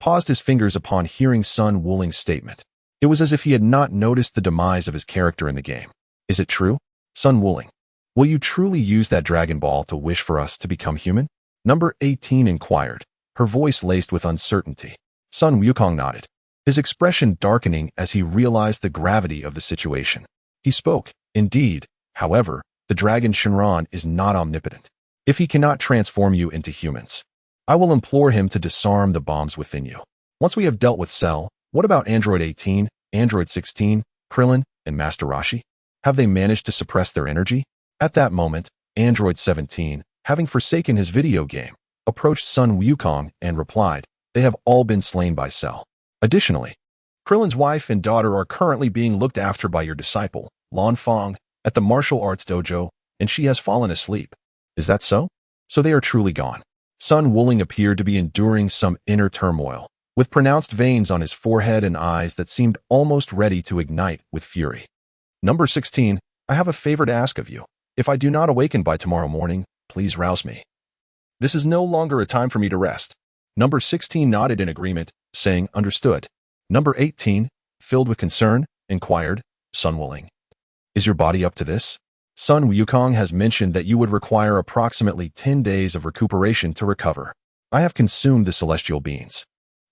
paused his fingers upon hearing Sun Wuling's statement. It was as if he had not noticed the demise of his character in the game. "Is it true? Sun Wuling, will you truly use that Dragon Ball to wish for us to become human?" Number 18 inquired, her voice laced with uncertainty. Sun Wukong nodded, his expression darkening as he realized the gravity of the situation. He spoke, "Indeed, however, the Dragon Shinran is not omnipotent. If he cannot transform you into humans, I will implore him to disarm the bombs within you. Once we have dealt with Cell, what about Android 18, Android 16, Krillin, and Master Roshi? Have they managed to suppress their energy?" At that moment, Android 17, having forsaken his video game, approached Sun Wukong and replied, "They have all been slain by Cell. Additionally, Krillin's wife and daughter are currently being looked after by your disciple, Lan Fong, at the martial arts dojo, and she has fallen asleep. Is that so? So they are truly gone." Sun Wuling appeared to be enduring some inner turmoil, with pronounced veins on his forehead and eyes that seemed almost ready to ignite with fury. "Number 16, I have a favor to ask of you. If I do not awaken by tomorrow morning, please rouse me. This is no longer a time for me to rest." Number 16 nodded in agreement, saying, "Understood." Number 18, filled with concern, inquired, "Sun Wuling, is your body up to this? Sun Wukong has mentioned that you would require approximately 10 days of recuperation to recover. I have consumed the celestial beans.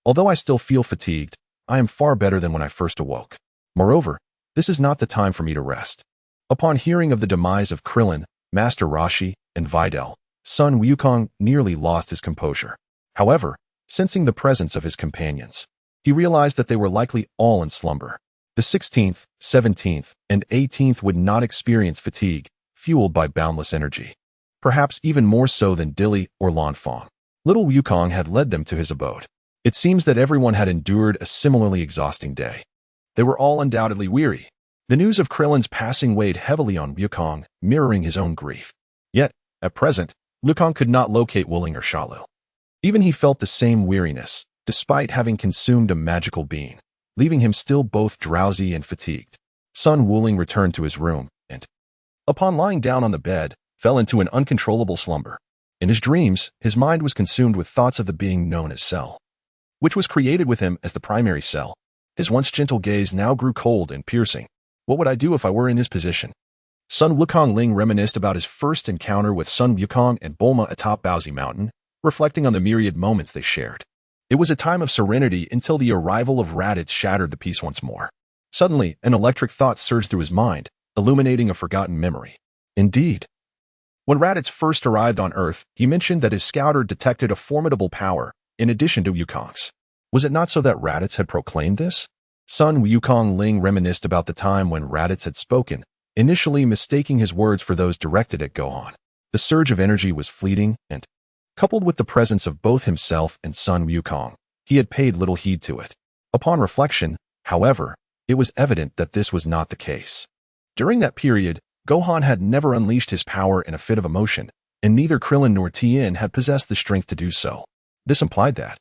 Although I still feel fatigued, I am far better than when I first awoke. Moreover, this is not the time for me to rest." Upon hearing of the demise of Krillin, Master Roshi, and Videl, Sun Wukong nearly lost his composure. However, sensing the presence of his companions, he realized that they were likely all in slumber. The 16th, 17th, and 18th would not experience fatigue, fueled by boundless energy. Perhaps even more so than Dilly or Lan Fong. Little Wukong had led them to his abode. It seems that everyone had endured a similarly exhausting day. They were all undoubtedly weary. The news of Krillin's passing weighed heavily on Wukong, mirroring his own grief. Yet, at present, Wukong could not locate Wuling or Shalu. Even he felt the same weariness, despite having consumed a magical being, leaving him still both drowsy and fatigued. Sun Wuling returned to his room, and, upon lying down on the bed, fell into an uncontrollable slumber. In his dreams, his mind was consumed with thoughts of the being known as Cell, which was created with him as the primary cell. His once gentle gaze now grew cold and piercing. What would I do if I were in his position? Sun Wukong Ling reminisced about his first encounter with Sun Wukong and Bulma atop Baozi Mountain, reflecting on the myriad moments they shared. It was a time of serenity until the arrival of Raditz shattered the peace once more. Suddenly, an electric thought surged through his mind, illuminating a forgotten memory. Indeed. When Raditz first arrived on Earth, he mentioned that his scouter detected a formidable power, in addition to Wukong's. Was it not so that Raditz had proclaimed this? Sun Wukong Ling reminisced about the time when Raditz had spoken, initially mistaking his words for those directed at Gohan. The surge of energy was fleeting, and, coupled with the presence of both himself and Sun Wukong, he had paid little heed to it. Upon reflection, however, it was evident that this was not the case. During that period, Gohan had never unleashed his power in a fit of emotion, and neither Krillin nor Tien had possessed the strength to do so. This implied that,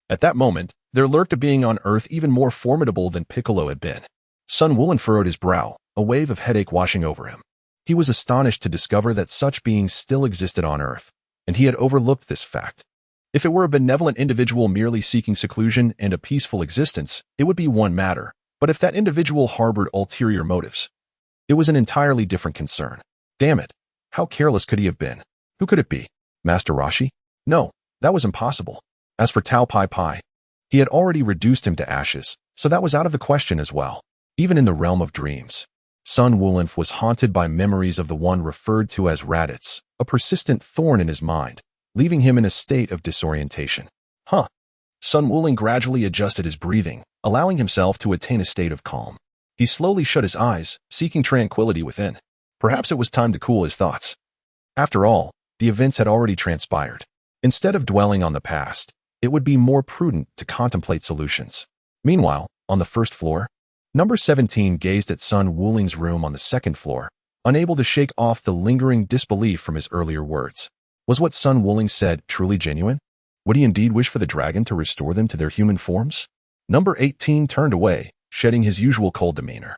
at that moment, there lurked a being on Earth even more formidable than Piccolo had been. Sun Wuling furrowed his brow, a wave of headache washing over him. He was astonished to discover that such beings still existed on Earth, and he had overlooked this fact. If it were a benevolent individual merely seeking seclusion and a peaceful existence, it would be one matter, but if that individual harbored ulterior motives, it was an entirely different concern. Damn it! How careless could he have been? Who could it be? Master Roshi? No, that was impossible. As for Tao Pai Pai, he had already reduced him to ashes, so that was out of the question as well. Even in the realm of dreams, Sun Wuling was haunted by memories of the one referred to as Raditz, a persistent thorn in his mind, leaving him in a state of disorientation. Sun Wuling gradually adjusted his breathing, allowing himself to attain a state of calm. He slowly shut his eyes, seeking tranquility within. Perhaps it was time to cool his thoughts. After all, the events had already transpired. Instead of dwelling on the past, it would be more prudent to contemplate solutions. Meanwhile, on the first floor, Number 17 gazed at Sun Wuling's room on the second floor, unable to shake off the lingering disbelief from his earlier words. Was what Sun Wuling said truly genuine? Would he indeed wish for the dragon to restore them to their human forms? Number 18 turned away, shedding his usual cold demeanor.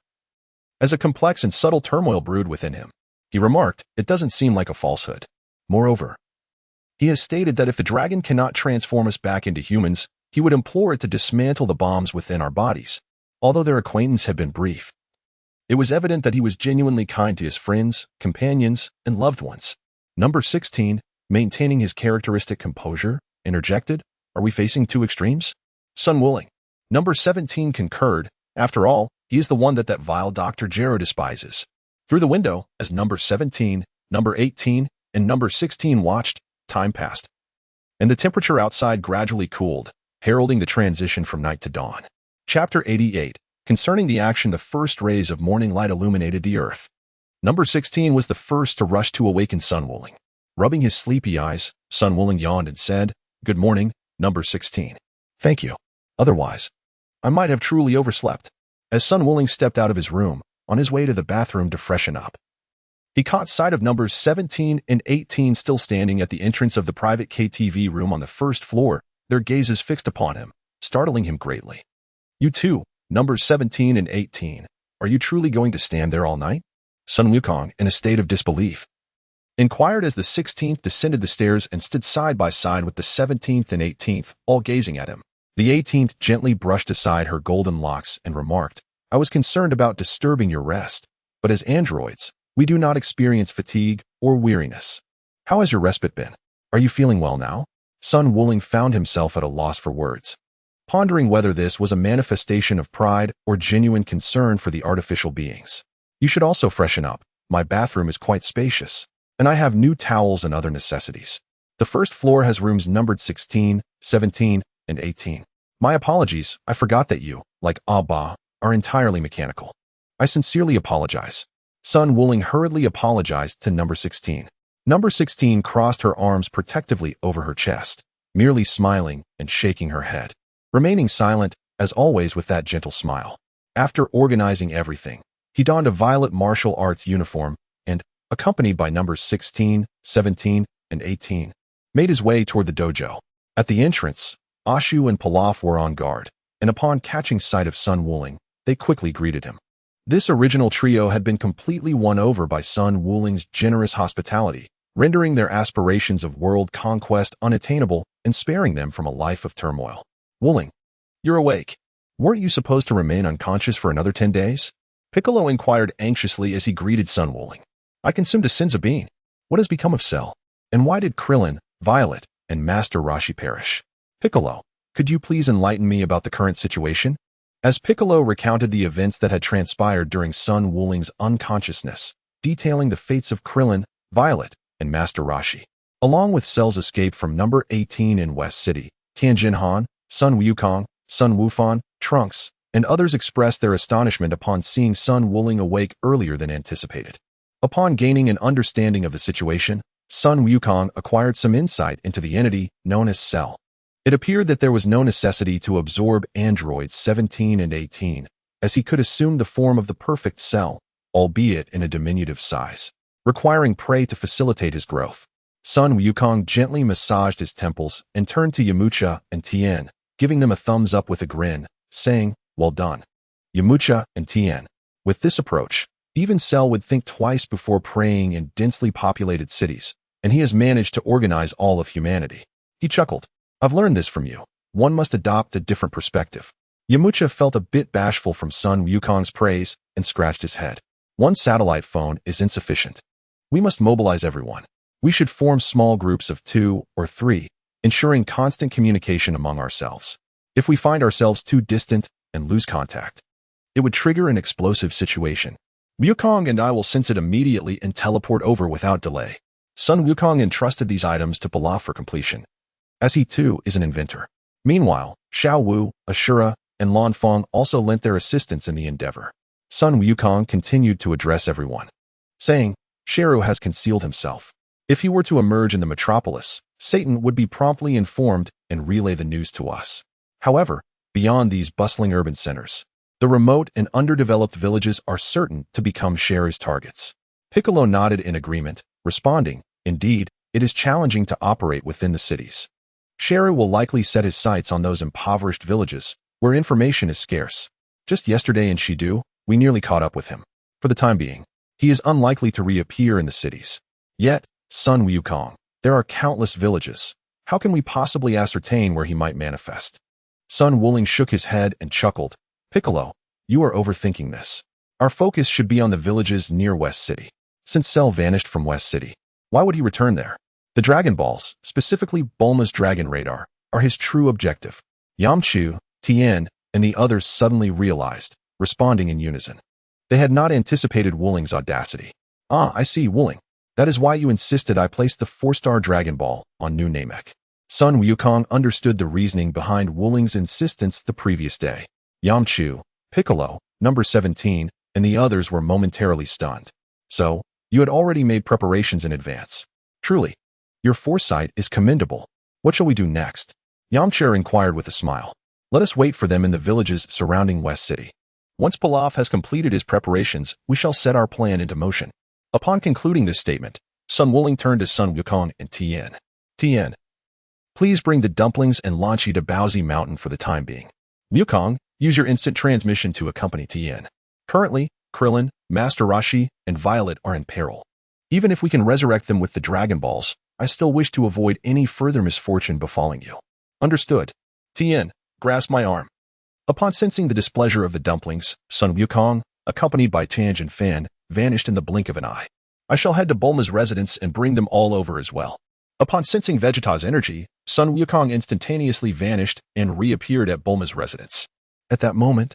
As a complex and subtle turmoil brewed within him, he remarked, "It doesn't seem like a falsehood. Moreover, he has stated that if the dragon cannot transform us back into humans, he would implore it to dismantle the bombs within our bodies." Although their acquaintance had been brief, it was evident that he was genuinely kind to his friends, companions, and loved ones. Number 16, maintaining his characteristic composure, interjected, "Are we facing two extremes?" Sun Wuling. Number 17 concurred. After all, he is the one that vile Dr. Gero despises. Through the window, as number 17, number 18, and number 16 watched, time passed, and the temperature outside gradually cooled, heralding the transition from night to dawn. Chapter 88. Concerning the action the first rays of morning light illuminated the earth. Number 16 was the first to rush to awaken Sun Wuling. Rubbing his sleepy eyes, Sun Wuling yawned and said, "Good morning, number 16. Thank you. Otherwise, I might have truly overslept." As Sun Wuling stepped out of his room, on his way to the bathroom to freshen up, he caught sight of numbers 17 and 18 still standing at the entrance of the private KTV room on the first floor, their gazes fixed upon him, startling him greatly. "You too, numbers 17 and 18. Are you truly going to stand there all night?" Sun Wukong, in a state of disbelief, inquired as the 16th descended the stairs and stood side by side with the 17th and 18th, all gazing at him. The 18th gently brushed aside her golden locks and remarked, "I was concerned about disturbing your rest, but as androids, we do not experience fatigue or weariness. How has your respite been? Are you feeling well now?" Sun Wuling found himself at a loss for words, pondering whether this was a manifestation of pride or genuine concern for the artificial beings. "You should also freshen up. My bathroom is quite spacious, and I have new towels and other necessities. The first floor has rooms numbered 16, 17, and 18. My apologies, I forgot that you, like Abba, are entirely mechanical. I sincerely apologize." Sun Wuling hurriedly apologized to number 16. Number 16 crossed her arms protectively over her chest, merely smiling and shaking her head, remaining silent, as always with that gentle smile. After organizing everything, he donned a violet martial arts uniform and, accompanied by numbers 16, 17, and 18, made his way toward the dojo. At the entrance, Ashu and Pilaf were on guard, and upon catching sight of Sun Wuling, they quickly greeted him. This original trio had been completely won over by Sun Wuling's generous hospitality, rendering their aspirations of world conquest unattainable and sparing them from a life of turmoil. Wuling, you're awake. Weren't you supposed to remain unconscious for another 10 days? Piccolo inquired anxiously as he greeted Sun Wuling. I consumed a Sinza bean. What has become of Cell? And why did Krillin, Violet, and Master Roshi perish? Piccolo, could you please enlighten me about the current situation? As Piccolo recounted the events that had transpired during Sun Wuling's unconsciousness, detailing the fates of Krillin, Violet, and Master Roshi, along with Cell's escape from number 18 in West City, Tianjin Han, Sun Wukong, Sun Wufan, Trunks, and others expressed their astonishment upon seeing Sun Wuling awake earlier than anticipated. Upon gaining an understanding of the situation, Sun Wukong acquired some insight into the entity known as Cell. It appeared that there was no necessity to absorb androids 17 and 18, as he could assume the form of the perfect Cell, albeit in a diminutive size, requiring prey to facilitate his growth. Sun Wukong gently massaged his temples and turned to Yamcha and Tien, giving them a thumbs up with a grin, saying, well done. Yamcha and Tien. With this approach, even Cell would think twice before preying in densely populated cities, and he has managed to organize all of humanity. He chuckled. I've learned this from you. One must adopt a different perspective. Yamcha felt a bit bashful from Sun Wukong's praise and scratched his head. One satellite phone is insufficient. We must mobilize everyone. We should form small groups of 2 or 3, ensuring constant communication among ourselves. If we find ourselves too distant and lose contact, it would trigger an explosive situation. Wukong and I will sense it immediately and teleport over without delay. Sun Wukong entrusted these items to Pilaf for completion, as he too is an inventor. Meanwhile, Xiao Wu, Ashura, and Lan Feng also lent their assistance in the endeavor. Sun Wukong continued to address everyone, saying, Sheru has concealed himself. If he were to emerge in the metropolis, Satan would be promptly informed and relay the news to us. However, beyond these bustling urban centers, the remote and underdeveloped villages are certain to become Sheru's targets. Piccolo nodded in agreement, responding, indeed, it is challenging to operate within the cities. Sheru will likely set his sights on those impoverished villages, where information is scarce. Just yesterday in Shidu, we nearly caught up with him. For the time being, he is unlikely to reappear in the cities. Yet, Sun Wukong, there are countless villages. How can we possibly ascertain where he might manifest? Sun Wuling shook his head and chuckled. Piccolo, you are overthinking this. Our focus should be on the villages near West City. Since Cell vanished from West City, why would he return there? The Dragon Balls, specifically Bulma's Dragon Radar, are his true objective. Yamcha, Tien, and the others suddenly realized, responding in unison. They had not anticipated Wuling's audacity. Ah, I see, Wuling. That is why you insisted I place the 4-star Dragon Ball on New Namek. Sun Wukong understood the reasoning behind Wuling's insistence the previous day. Yamcha, Piccolo, number 17, and the others were momentarily stunned. So, you had already made preparations in advance. Truly, your foresight is commendable. What shall we do next? Yamcha inquired with a smile. Let us wait for them in the villages surrounding West City. Once Pilaf has completed his preparations, we shall set our plan into motion. Upon concluding this statement, Sun Wuling turned to Sun Wukong and Tien. Tien, please bring the dumplings and Lanchi to Baozi Mountain for the time being. Wukong, use your instant transmission to accompany Tien. Currently, Krillin, Master Roshi, and Violet are in peril. Even if we can resurrect them with the Dragon Balls, I still wish to avoid any further misfortune befalling you. Understood. Tien, grasp my arm. Upon sensing the displeasure of the dumplings, Sun Wukong, accompanied by Tianjin Fan, vanished in the blink of an eye. I shall head to Bulma's residence and bring them all over as well. Upon sensing Vegeta's energy, Sun Wukong instantaneously vanished and reappeared at Bulma's residence. At that moment,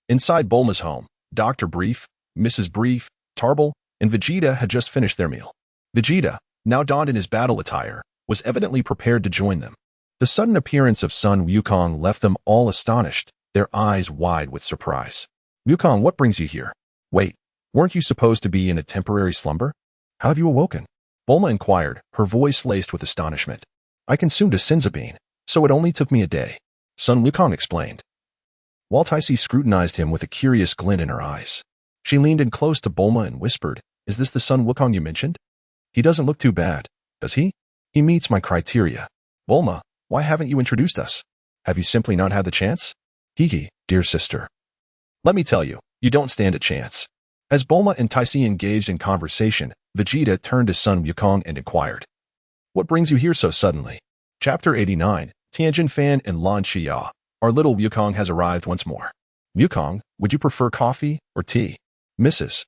inside Bulma's home, Dr. Brief, Mrs. Brief, Tarble, and Vegeta had just finished their meal. Vegeta, now donned in his battle attire, was evidently prepared to join them. The sudden appearance of Sun Wukong left them all astonished, their eyes wide with surprise. Wukong, what brings you here? Wait, weren't you supposed to be in a temporary slumber? How have you awoken? Bulma inquired, her voice laced with astonishment. I consumed a Sinzabine, so it only took me a day, Sun Wukong explained. While Taisi scrutinized him with a curious glint in her eyes, she leaned in close to Bulma and whispered, "Is this the Sun Wukong you mentioned? He doesn't look too bad, does he? He meets my criteria. Bulma, why haven't you introduced us? Have you simply not had the chance? Hee, dear sister. Let me tell you, you don't stand a chance." As Bulma and Taisi engaged in conversation, Vegeta turned to Sun Wukong and inquired, "What brings you here so suddenly?" Chapter 89, Tianjin Fan and Lan Xia. Our little Wukong has arrived once more. Wukong, would you prefer coffee or tea? Mrs.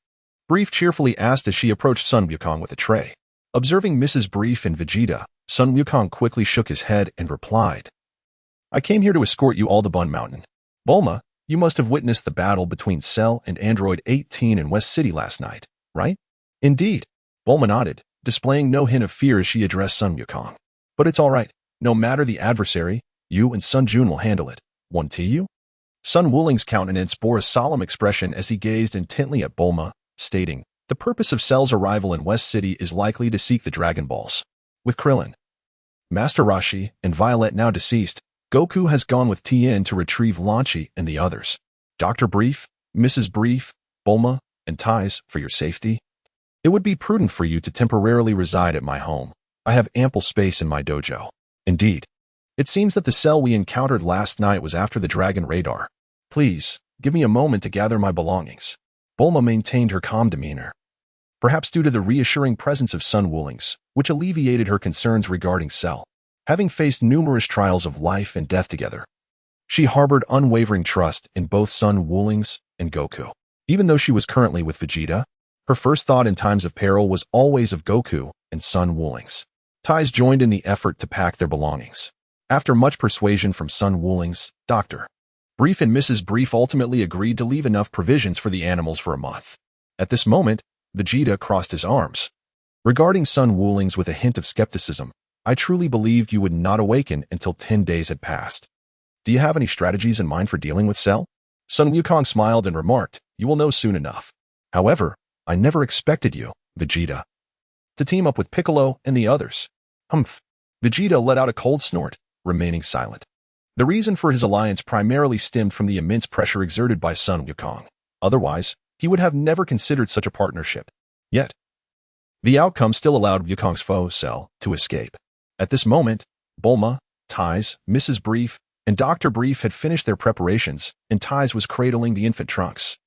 Brief cheerfully asked as she approached Sun Wukong with a tray. Observing Mrs. Brief and Vegeta, Sun Wukong quickly shook his head and replied, "I came here to escort you all to Bun Mountain. Bulma, you must have witnessed the battle between Cell and Android 18 in West City last night, right?" "Indeed." Bulma nodded, displaying no hint of fear as she addressed Sun Wukong. "But it's all right. No matter the adversary, you and Sun Jun will handle it. One to you?" Sun Wuling's countenance bore a solemn expression as he gazed intently at Bulma, stating, "The purpose of Cell's arrival in West City is likely to seek the Dragon Balls. With Krillin, Master Roshi, and Violet now deceased, Goku has gone with Tien to retrieve Lan Xi and the others. Dr. Brief, Mrs. Brief, Bulma, and Tais, for your safety, it would be prudent for you to temporarily reside at my home. I have ample space in my dojo. Indeed. It seems that the Cell we encountered last night was after the Dragon Radar. Please, give me a moment to gather my belongings." Bulma maintained her calm demeanor, perhaps due to the reassuring presence of Sun Wuling's, which alleviated her concerns regarding Cell. Having faced numerous trials of life and death together, she harbored unwavering trust in both Sun Wuling's and Goku. Even though she was currently with Vegeta, her first thought in times of peril was always of Goku and Sun Wuling's. Tais joined in the effort to pack their belongings. After much persuasion from Sun Wuling's, Dr. Brief and Mrs. Brief ultimately agreed to leave enough provisions for the animals for a month. At this moment, Vegeta crossed his arms. Regarding Sun Wuling's with a hint of skepticism, "I truly believed you would not awaken until 10 days had passed. Do you have any strategies in mind for dealing with Cell?" Sun Wukong smiled and remarked, "You will know soon enough. However, I never expected you, Vegeta, to team up with Piccolo and the others." Humph. Vegeta let out a cold snort, remaining silent. The reason for his alliance primarily stemmed from the immense pressure exerted by Sun Wukong. Otherwise, he would have never considered such a partnership. Yet, the outcome still allowed Wukong's foe, Cell, to escape. At this moment, Bulma, Tais, Mrs. Brief, and Dr. Brief had finished their preparations, and Tais was cradling the infant Trunks.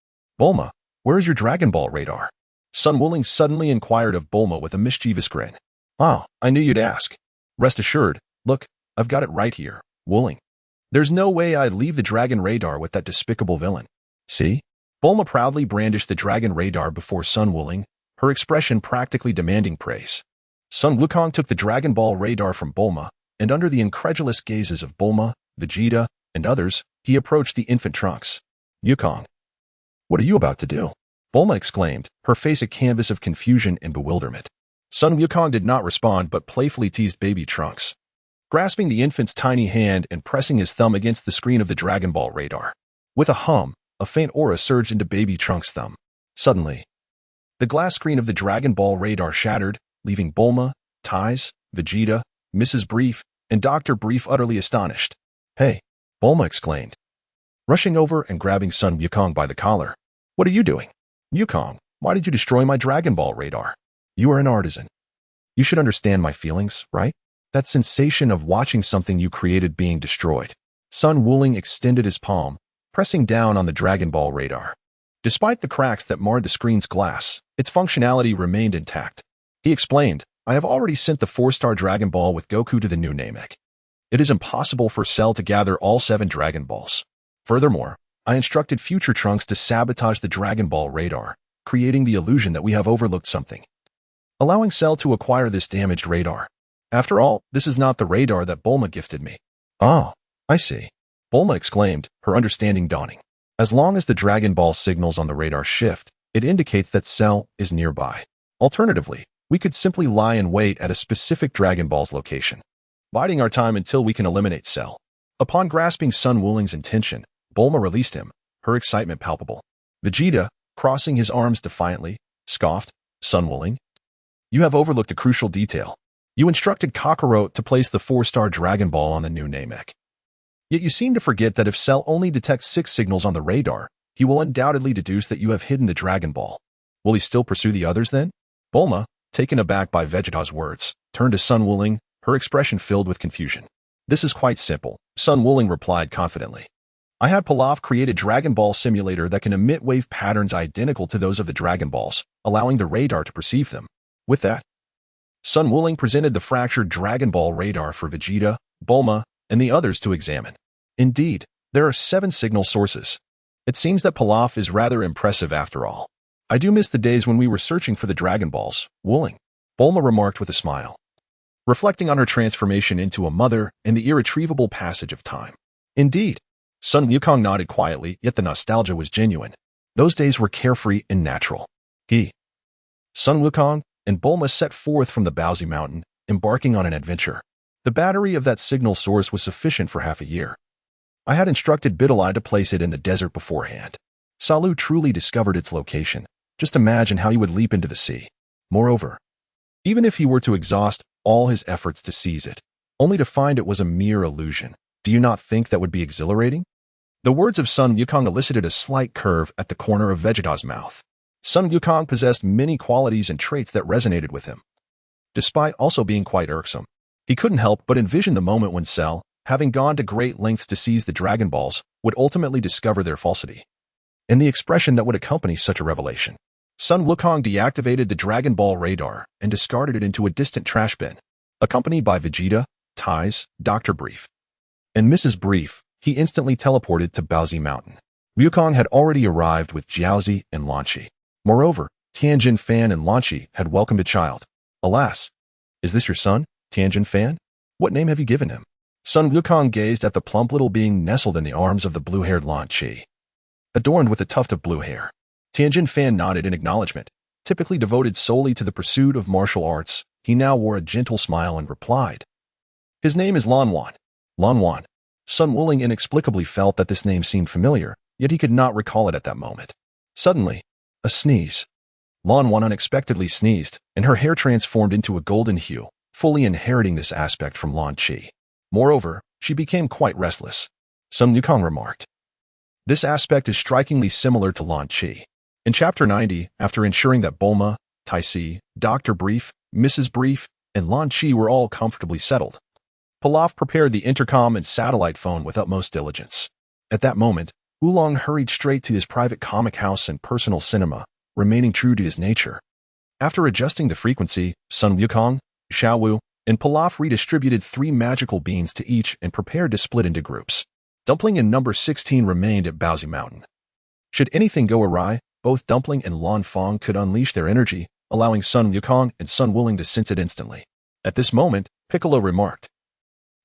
"Bulma, where is your Dragon Ball radar?" Sun Wuling suddenly inquired of Bulma with a mischievous grin. "Oh, I knew you'd ask. Rest assured, look, I've got it right here, Wuling. There's no way I'd leave the Dragon Radar with that despicable villain. See?" Bulma proudly brandished the Dragon Radar before Sun Wuling, her expression practically demanding praise. Sun Wukong took the Dragon Ball Radar from Bulma, and under the incredulous gazes of Bulma, Vegeta, and others, he approached the infant Trunks. "Wukong, what are you about to do?" Bulma exclaimed, her face a canvas of confusion and bewilderment. Sun Wukong did not respond but playfully teased baby Trunks, grasping the infant's tiny hand and pressing his thumb against the screen of the Dragon Ball Radar. With a hum, a faint aura surged into baby Trunks' thumb. Suddenly, the glass screen of the Dragon Ball Radar shattered, leaving Bulma, Tais, Vegeta, Mrs. Brief, and Dr. Brief utterly astonished. "Hey," Bulma exclaimed, rushing over and grabbing Sun Wukong by the collar. "What are you doing? Wukong, why did you destroy my Dragon Ball Radar? You are an artisan. You should understand my feelings, right? That sensation of watching something you created being destroyed." Sun Wuling extended his palm, pressing down on the Dragon Ball Radar. Despite the cracks that marred the screen's glass, its functionality remained intact. He explained, "I have already sent the 4-star Dragon Ball with Goku to the new Namek. It is impossible for Cell to gather all 7 Dragon Balls. Furthermore, I instructed future Trunks to sabotage the Dragon Ball Radar, creating the illusion that we have overlooked something, allowing Cell to acquire this damaged radar. After all, this is not the radar that Bulma gifted me." "Oh, I see," Bulma exclaimed, her understanding dawning. "As long as the Dragon Ball signals on the radar shift, it indicates that Cell is nearby. Alternatively, we could simply lie in wait at a specific Dragon Ball's location, biding our time until we can eliminate Cell." Upon grasping Sun Wuling's intention, Bulma released him, her excitement palpable. Vegeta, crossing his arms defiantly, scoffed, "Sun Wuling, you have overlooked a crucial detail. You instructed Kakarot to place the 4-star Dragon Ball on the new Namek. Yet you seem to forget that if Cell only detects 6 signals on the radar, he will undoubtedly deduce that you have hidden the Dragon Ball. Will he still pursue the others then? Bulma, taken aback by Vegeta's words, turned to Sun Wuling, her expression filled with confusion. This is quite simple, Sun Wuling replied confidently. I had Pilaf create a Dragon Ball simulator that can emit wave patterns identical to those of the Dragon Balls, allowing the radar to perceive them. With that, Sun Wuling presented the fractured Dragon Ball radar for Vegeta, Bulma, and the others to examine. Indeed, there are 7 signal sources. It seems that Pilaf is rather impressive after all. I do miss the days when we were searching for the Dragon Balls, Wuling, Bulma remarked with a smile, reflecting on her transformation into a mother and the irretrievable passage of time. Indeed, Sun Wukong nodded quietly, yet the nostalgia was genuine. Those days were carefree and natural. He, Sun Wukong, and Bulma set forth from the Baozi Mountain, embarking on an adventure. The battery of that signal source was sufficient for half a year. I had instructed Bidalai to place it in the desert beforehand. Salu truly discovered its location. Just imagine how he would leap into the sea. Moreover, even if he were to exhaust all his efforts to seize it, only to find it was a mere illusion, do you not think that would be exhilarating? The words of Sun Wukong elicited a slight curve at the corner of Vegeta's mouth. Sun Wukong possessed many qualities and traits that resonated with him, despite also being quite irksome. He couldn't help but envision the moment when Cell, having gone to great lengths to seize the Dragon Balls, would ultimately discover their falsity, and the expression that would accompany such a revelation. Sun Wukong deactivated the Dragon Ball radar and discarded it into a distant trash bin. Accompanied by Vegeta, Tais, Dr. Brief, and Mrs. Brief, he instantly teleported to Baozi Mountain. Wukong had already arrived with Jiaozi and Lan Shi. Moreover, Tianjin Fan and Lan Shi had welcomed a child. Alas, is this your son, Tianjin Fan? What name have you given him? Sun Wukong gazed at the plump little being nestled in the arms of the blue-haired Lan Shi, adorned with a tuft of blue hair. Tianjin Fan nodded in acknowledgement. Typically devoted solely to the pursuit of martial arts, he now wore a gentle smile and replied, His name is Lan Wan. Lan Wan. Sun Wuling inexplicably felt that this name seemed familiar, yet he could not recall it at that moment. Suddenly, a sneeze. Lan Wan unexpectedly sneezed, and her hair transformed into a golden hue, fully inheriting this aspect from Lan Shi. Moreover, she became quite restless. Sun Wukong remarked, This aspect is strikingly similar to Lan Shi. In Chapter 90, after ensuring that Bulma, Taisi, Dr. Brief, Mrs. Brief, and Lan Shi were all comfortably settled, Pilaf prepared the intercom and satellite phone with utmost diligence. At that moment, Oolong hurried straight to his private comic house and personal cinema, remaining true to his nature. After adjusting the frequency, Sun Wukong, Xiaowu, and Pilaf redistributed 3 magical beans to each and prepared to split into groups. Dumpling and number 16 remained at Baozi Mountain. Should anything go awry, both Dumpling and Lan Fong could unleash their energy, allowing Sun Wukong and Sun Wuling to sense it instantly. At this moment, Piccolo remarked,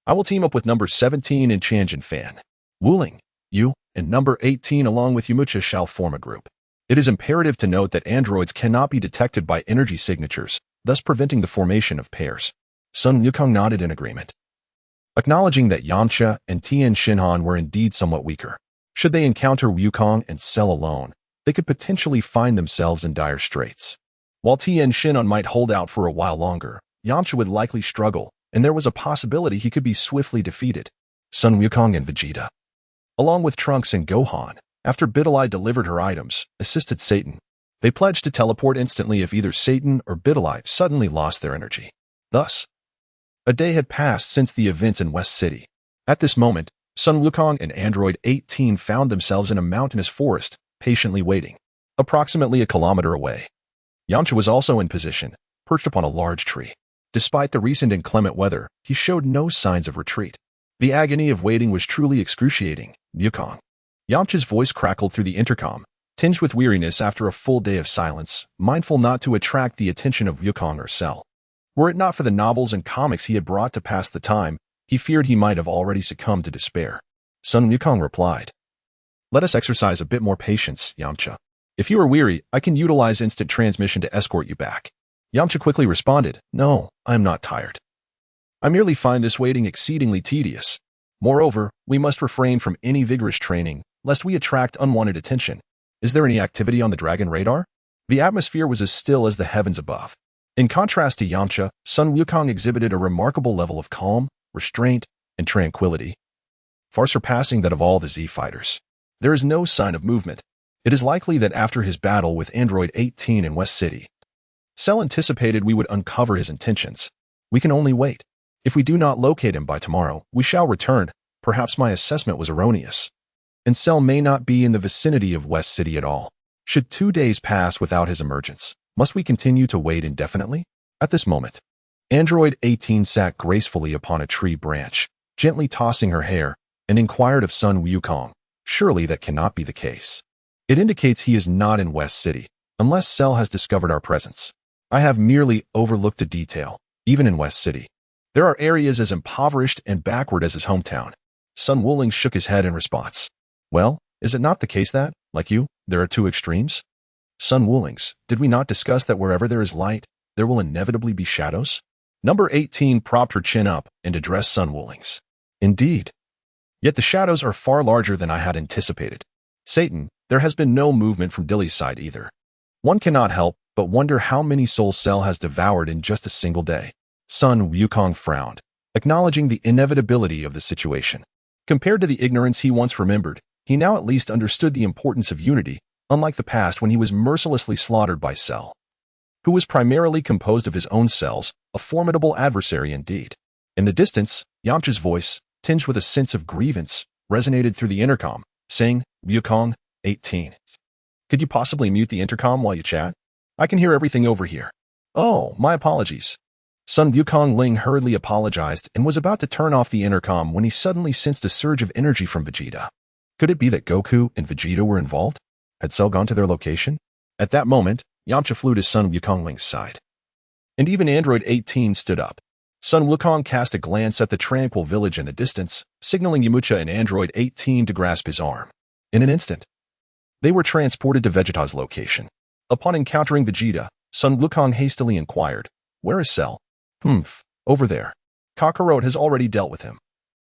I will team up with number 17 and Tianjin Fan. Wuling, you, and number 18 along with Yamcha shall form a group. It is imperative to note that androids cannot be detected by energy signatures, thus preventing the formation of pairs. Sun Wukong nodded in agreement, acknowledging that Yamcha and Tien Shinhan were indeed somewhat weaker. Should they encounter Wukong and Cell alone, they could potentially find themselves in dire straits. While Tien Shinhan might hold out for a while longer, Yamcha would likely struggle, and there was a possibility he could be swiftly defeated. Sun Wukong and Vegeta, along with Trunks and Gohan, after Bidalai delivered her items, assisted Satan. They pledged to teleport instantly if either Satan or Bidalai suddenly lost their energy. Thus, a day had passed since the events in West City. At this moment, Sun Wukong and Android 18 found themselves in a mountainous forest, patiently waiting. Approximately a kilometer away, Yamcha was also in position, perched upon a large tree. Despite the recent inclement weather, he showed no signs of retreat. The agony of waiting was truly excruciating. Wukong. Yamcha's voice crackled through the intercom, tinged with weariness after a full day of silence, mindful not to attract the attention of Wukong or Cell. Were it not for the novels and comics he had brought to pass the time, he feared he might have already succumbed to despair. Sun Wukong replied, Let us exercise a bit more patience, Yamcha. If you are weary, I can utilize instant transmission to escort you back. Yamcha quickly responded, No, I am not tired. I merely find this waiting exceedingly tedious. Moreover, we must refrain from any vigorous training, lest we attract unwanted attention. Is there any activity on the Dragon radar? The atmosphere was as still as the heavens above. In contrast to Yamcha, Sun Wukong exhibited a remarkable level of calm, restraint, and tranquility, far surpassing that of all the Z fighters. There is no sign of movement. It is likely that after his battle with Android 18 in West City, Cell anticipated we would uncover his intentions. We can only wait. If we do not locate him by tomorrow, we shall return. Perhaps my assessment was erroneous, and Cell may not be in the vicinity of West City at all. Should 2 days pass without his emergence, must we continue to wait indefinitely? At this moment, Android 18 sat gracefully upon a tree branch, gently tossing her hair, and inquired of Sun Wukong. Surely that cannot be the case. It indicates he is not in West City, unless Cell has discovered our presence. I have merely overlooked a detail. Even in West City, there are areas as impoverished and backward as his hometown. Sun Wuling shook his head in response. Well, is it not the case that, like you, there are two extremes? Sun Wulings, did we not discuss that wherever there is light, there will inevitably be shadows? Number 18 propped her chin up and addressed Sun Wulings. Indeed. Yet the shadows are far larger than I had anticipated. Satan, there has been no movement from Dilly's side either. One cannot help but wonder how many souls Cell has devoured in just a single day. Sun Wukong frowned, acknowledging the inevitability of the situation. Compared to the ignorance he once remembered, he now at least understood the importance of unity, unlike the past when he was mercilessly slaughtered by Cell, who was primarily composed of his own cells, a formidable adversary indeed. In the distance, Yamcha's voice, tinged with a sense of grievance, resonated through the intercom, saying, Wukong, 18. Could you possibly mute the intercom while you chat? I can hear everything over here. Oh, my apologies. Sun Wukong Ling hurriedly apologized and was about to turn off the intercom when he suddenly sensed a surge of energy from Vegeta. Could it be that Goku and Vegeta were involved? Had Cell gone to their location? At that moment, Yamcha flew to Sun Wukong Ling's side. And even Android 18 stood up. Sun Wukong cast a glance at the tranquil village in the distance, signaling Yamcha and Android 18 to grasp his arm. In an instant, they were transported to Vegeta's location. Upon encountering Vegeta, Sun Wukong hastily inquired, Where is Cell? Over there. Kakarot has already dealt with him.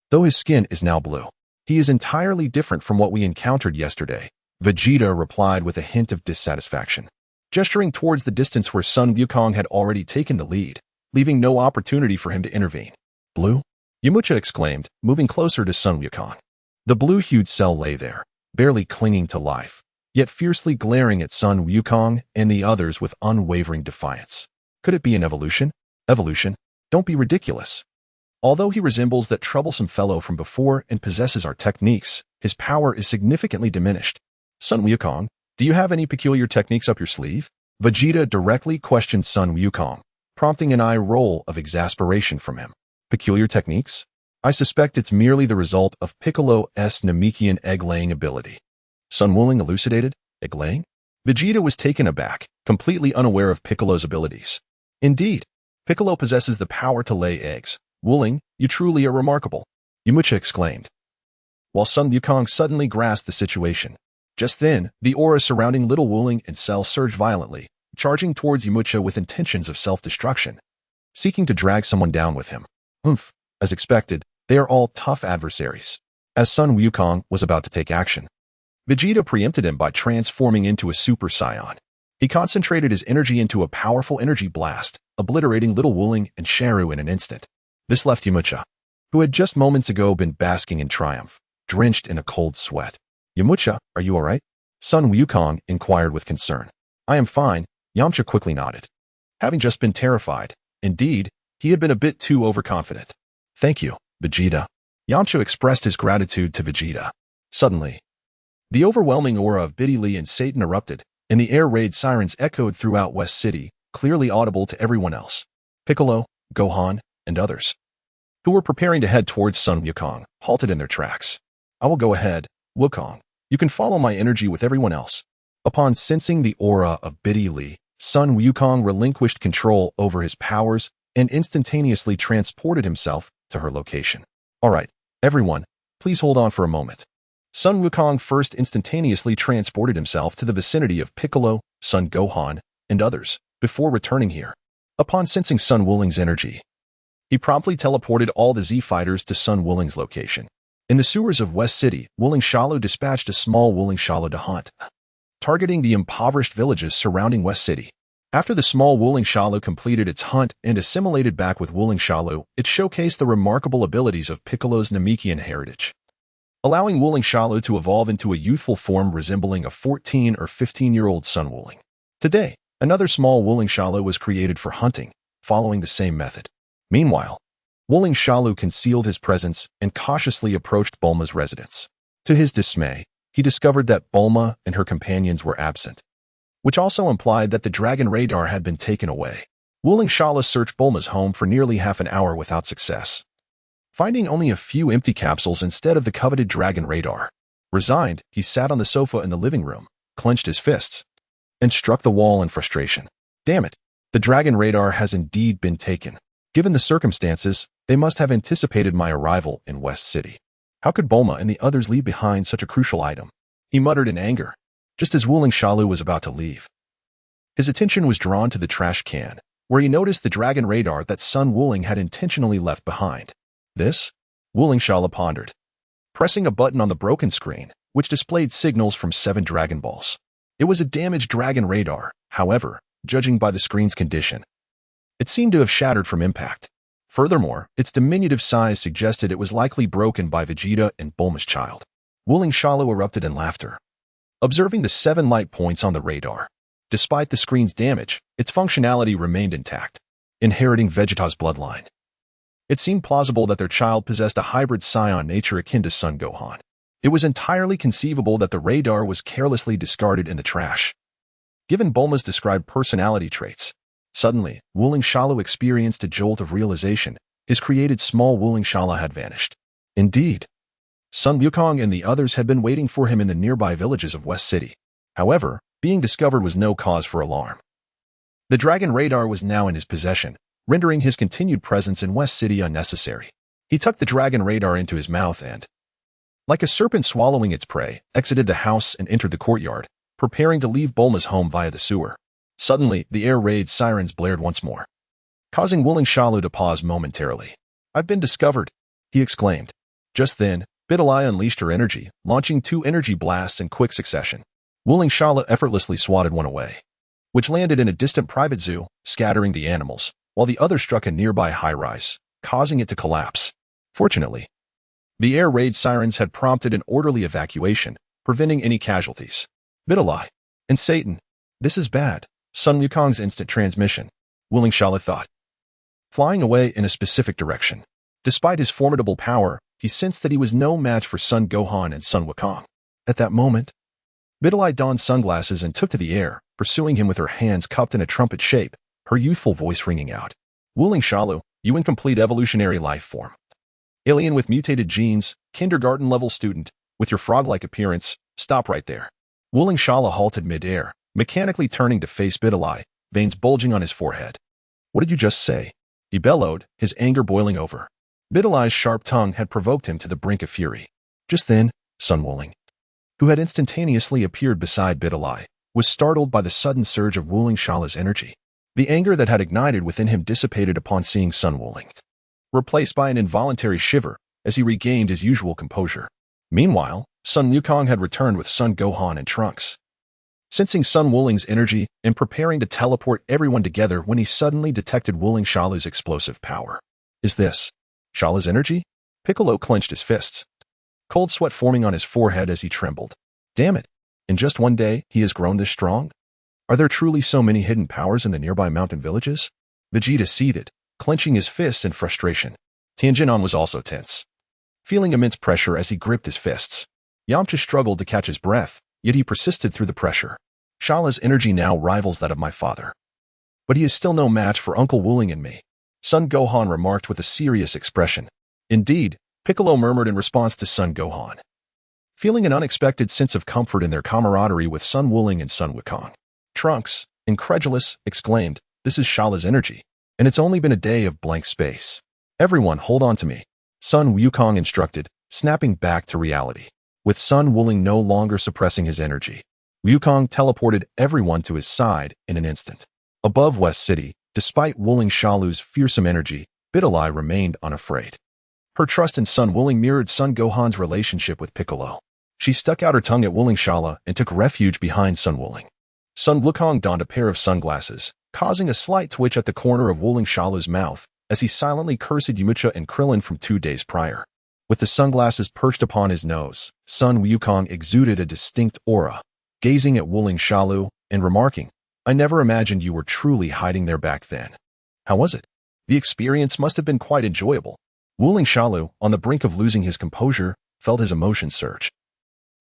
Though his skin is now blue, he is entirely different from what we encountered yesterday, Vegeta replied with a hint of dissatisfaction, gesturing towards the distance where Sun Wukong had already taken the lead, leaving no opportunity for him to intervene. Blue? Yamcha exclaimed, moving closer to Sun Wukong. The blue-hued Cell lay there, barely clinging to life, yet fiercely glaring at Sun Wukong and the others with unwavering defiance. Could it be an evolution? Evolution? Don't be ridiculous. Although he resembles that troublesome fellow from before and possesses our techniques, his power is significantly diminished. Sun Wukong, do you have any peculiar techniques up your sleeve? Vegeta directly questioned Sun Wukong, prompting an eye roll of exasperation from him. Peculiar techniques? I suspect it's merely the result of Piccolo's Namekian egg-laying ability. Sun Wuling elucidated, egg-laying? Vegeta was taken aback, completely unaware of Piccolo's abilities. Indeed, Piccolo possesses the power to lay eggs. Wuling, you truly are remarkable, Yamcha exclaimed, while Sun Wukong suddenly grasped the situation. Just then, the aura surrounding little Wuling and Cell surged violently, charging towards Yamcha with intentions of self-destruction, seeking to drag someone down with him. As expected, they are all tough adversaries. As Sun Wukong was about to take action, Vegeta preempted him by transforming into a Super Saiyan. He concentrated his energy into a powerful energy blast, obliterating little Wuling and Sharu in an instant. This left Yamcha, who had just moments ago been basking in triumph, drenched in a cold sweat. Yamcha, are you all right? Sun Wukong inquired with concern. I am fine, Yamcha quickly nodded. Having just been terrified, indeed, he had been a bit too overconfident. Thank you, Vegeta. Yamcha expressed his gratitude to Vegeta. Suddenly, the overwhelming aura of Biddy Lee and Satan erupted, and the air raid sirens echoed throughout West City, clearly audible to everyone else. Piccolo, Gohan, and others, who were preparing to head towards Sun Wukong, halted in their tracks. I will go ahead, Wukong. You can follow my energy with everyone else. Upon sensing the aura of Biddy Lee, Sun Wukong relinquished control over his powers and instantaneously transported himself to her location. All right, everyone, please hold on for a moment. Sun Wukong first instantaneously transported himself to the vicinity of Piccolo, Son Gohan, and others, before returning here. Upon sensing Sun Wuling's energy, he promptly teleported all the Z fighters to Sun Wuling's location. In the sewers of West City, Wuling Shallow dispatched a small Wuling Shallow to hunt, targeting the impoverished villages surrounding West City. After the small Wuling Shalu completed its hunt and assimilated back with Wuling Shalu, it showcased the remarkable abilities of Piccolo's Namekian heritage, allowing Wuling Shalu to evolve into a youthful form resembling a 14 or 15-year-old Sun Wuling. Today, another small Wuling Shalu was created for hunting, following the same method. Meanwhile, Wuling Shalu concealed his presence and cautiously approached Bulma's residence. To his dismay, he discovered that Bulma and her companions were absent, which also implied that the dragon radar had been taken away. Wuling Shalu searched Bulma's home for nearly half an hour without success, finding only a few empty capsules instead of the coveted dragon radar. Resigned, he sat on the sofa in the living room, clenched his fists, and struck the wall in frustration. Damn it, the dragon radar has indeed been taken. Given the circumstances, they must have anticipated my arrival in West City. How could Bulma and the others leave behind such a crucial item? He muttered in anger, just as Wuling Shalu was about to leave. His attention was drawn to the trash can, where he noticed the dragon radar that Sun Wuling had intentionally left behind. This? Wuling Shalu pondered, pressing a button on the broken screen, which displayed signals from 7 Dragon Balls. It was a damaged dragon radar, however, judging by the screen's condition. It seemed to have shattered from impact. Furthermore, its diminutive size suggested it was likely broken by Vegeta and Bulma's child. Wuling Shalu erupted in laughter, observing the 7 light points on the radar. Despite the screen's damage, its functionality remained intact, inheriting Vegeta's bloodline. It seemed plausible that their child possessed a hybrid Saiyan nature akin to Son Gohan. It was entirely conceivable that the radar was carelessly discarded in the trash. Given Bulma's described personality traits, suddenly, Wuling Shalu experienced a jolt of realization. His created small Wuling Shalu had vanished. Indeed, Sun Wukong and the others had been waiting for him in the nearby villages of West City. However, being discovered was no cause for alarm. The dragon radar was now in his possession, rendering his continued presence in West City unnecessary. He tucked the dragon radar into his mouth and, like a serpent swallowing its prey, exited the house and entered the courtyard, preparing to leave Bulma's home via the sewer. Suddenly, the air raid sirens blared once more, causing Wuling Shalu to pause momentarily. "I've been discovered," he exclaimed. Just then, Bidalai unleashed her energy, launching 2 energy blasts in quick succession. Wuling Shalu effortlessly swatted one away, which landed in a distant private zoo, scattering the animals, while the other struck a nearby high-rise, causing it to collapse. Fortunately, the air raid sirens had prompted an orderly evacuation, preventing any casualties. Bidalai and Satan, this is bad. Sun Wukong's instant transmission, Wuling Shalu thought, flying away in a specific direction. Despite his formidable power, he sensed that he was no match for Sun Gohan and Sun Wukong. At that moment, Bidalai donned sunglasses and took to the air, pursuing him with her hands cupped in a trumpet shape, her youthful voice ringing out. "Wuling Shalu, you incomplete evolutionary life form. Alien with mutated genes, kindergarten-level student, with your frog-like appearance, stop right there." Wuling Shalu halted mid-air, mechanically turning to face Bidalai, veins bulging on his forehead. "What did you just say?" he bellowed, his anger boiling over. Bidalai's sharp tongue had provoked him to the brink of fury. Just then, Sun Wuling, who had instantaneously appeared beside Bidalai, was startled by the sudden surge of Wuling Shalu's energy. The anger that had ignited within him dissipated upon seeing Sun Wuling, replaced by an involuntary shiver as he regained his usual composure. Meanwhile, Sun Wukong had returned with Sun Gohan and Trunks, sensing Sun Wuling's energy and preparing to teleport everyone together when he suddenly detected Wuling Shalu's explosive power. "Is this Shalu's energy?" Piccolo clenched his fists, cold sweat forming on his forehead as he trembled. "Damn it, in just one day he has grown this strong? Are there truly so many hidden powers in the nearby mountain villages?" Vegeta seethed, clenching his fists in frustration. Tianjinan was also tense, feeling immense pressure as he gripped his fists. Yamcha struggled to catch his breath, yet he persisted through the pressure. "Shalu's energy now rivals that of my father, but he is still no match for Uncle Wuling and me," Sun Gohan remarked with a serious expression. Indeed, Piccolo murmured in response to Sun Gohan, feeling an unexpected sense of comfort in their camaraderie with Sun Wuling and Sun Wukong. Trunks, incredulous, exclaimed, "This is Shalu's energy, and it's only been a day of blank space. Everyone hold on to me," Sun Wukong instructed, snapping back to reality. With Sun Wuling no longer suppressing his energy, Wukong teleported everyone to his side in an instant. Above West City, despite Wuling Shalu's fearsome energy, Bidalai remained unafraid. Her trust in Sun Wuling mirrored Sun Gohan's relationship with Piccolo. She stuck out her tongue at Wuling Shalu and took refuge behind Sun Wuling. Sun Wukong donned a pair of sunglasses, causing a slight twitch at the corner of Wuling Shalu's mouth as he silently cursed Yamcha and Krillin from 2 days prior. With the sunglasses perched upon his nose, Sun Wukong exuded a distinct aura, gazing at Wuling Shalu and remarking, "I never imagined you were truly hiding there back then." How was it? The experience must have been quite enjoyable. Wuling Shalu, on the brink of losing his composure, felt his emotions surge.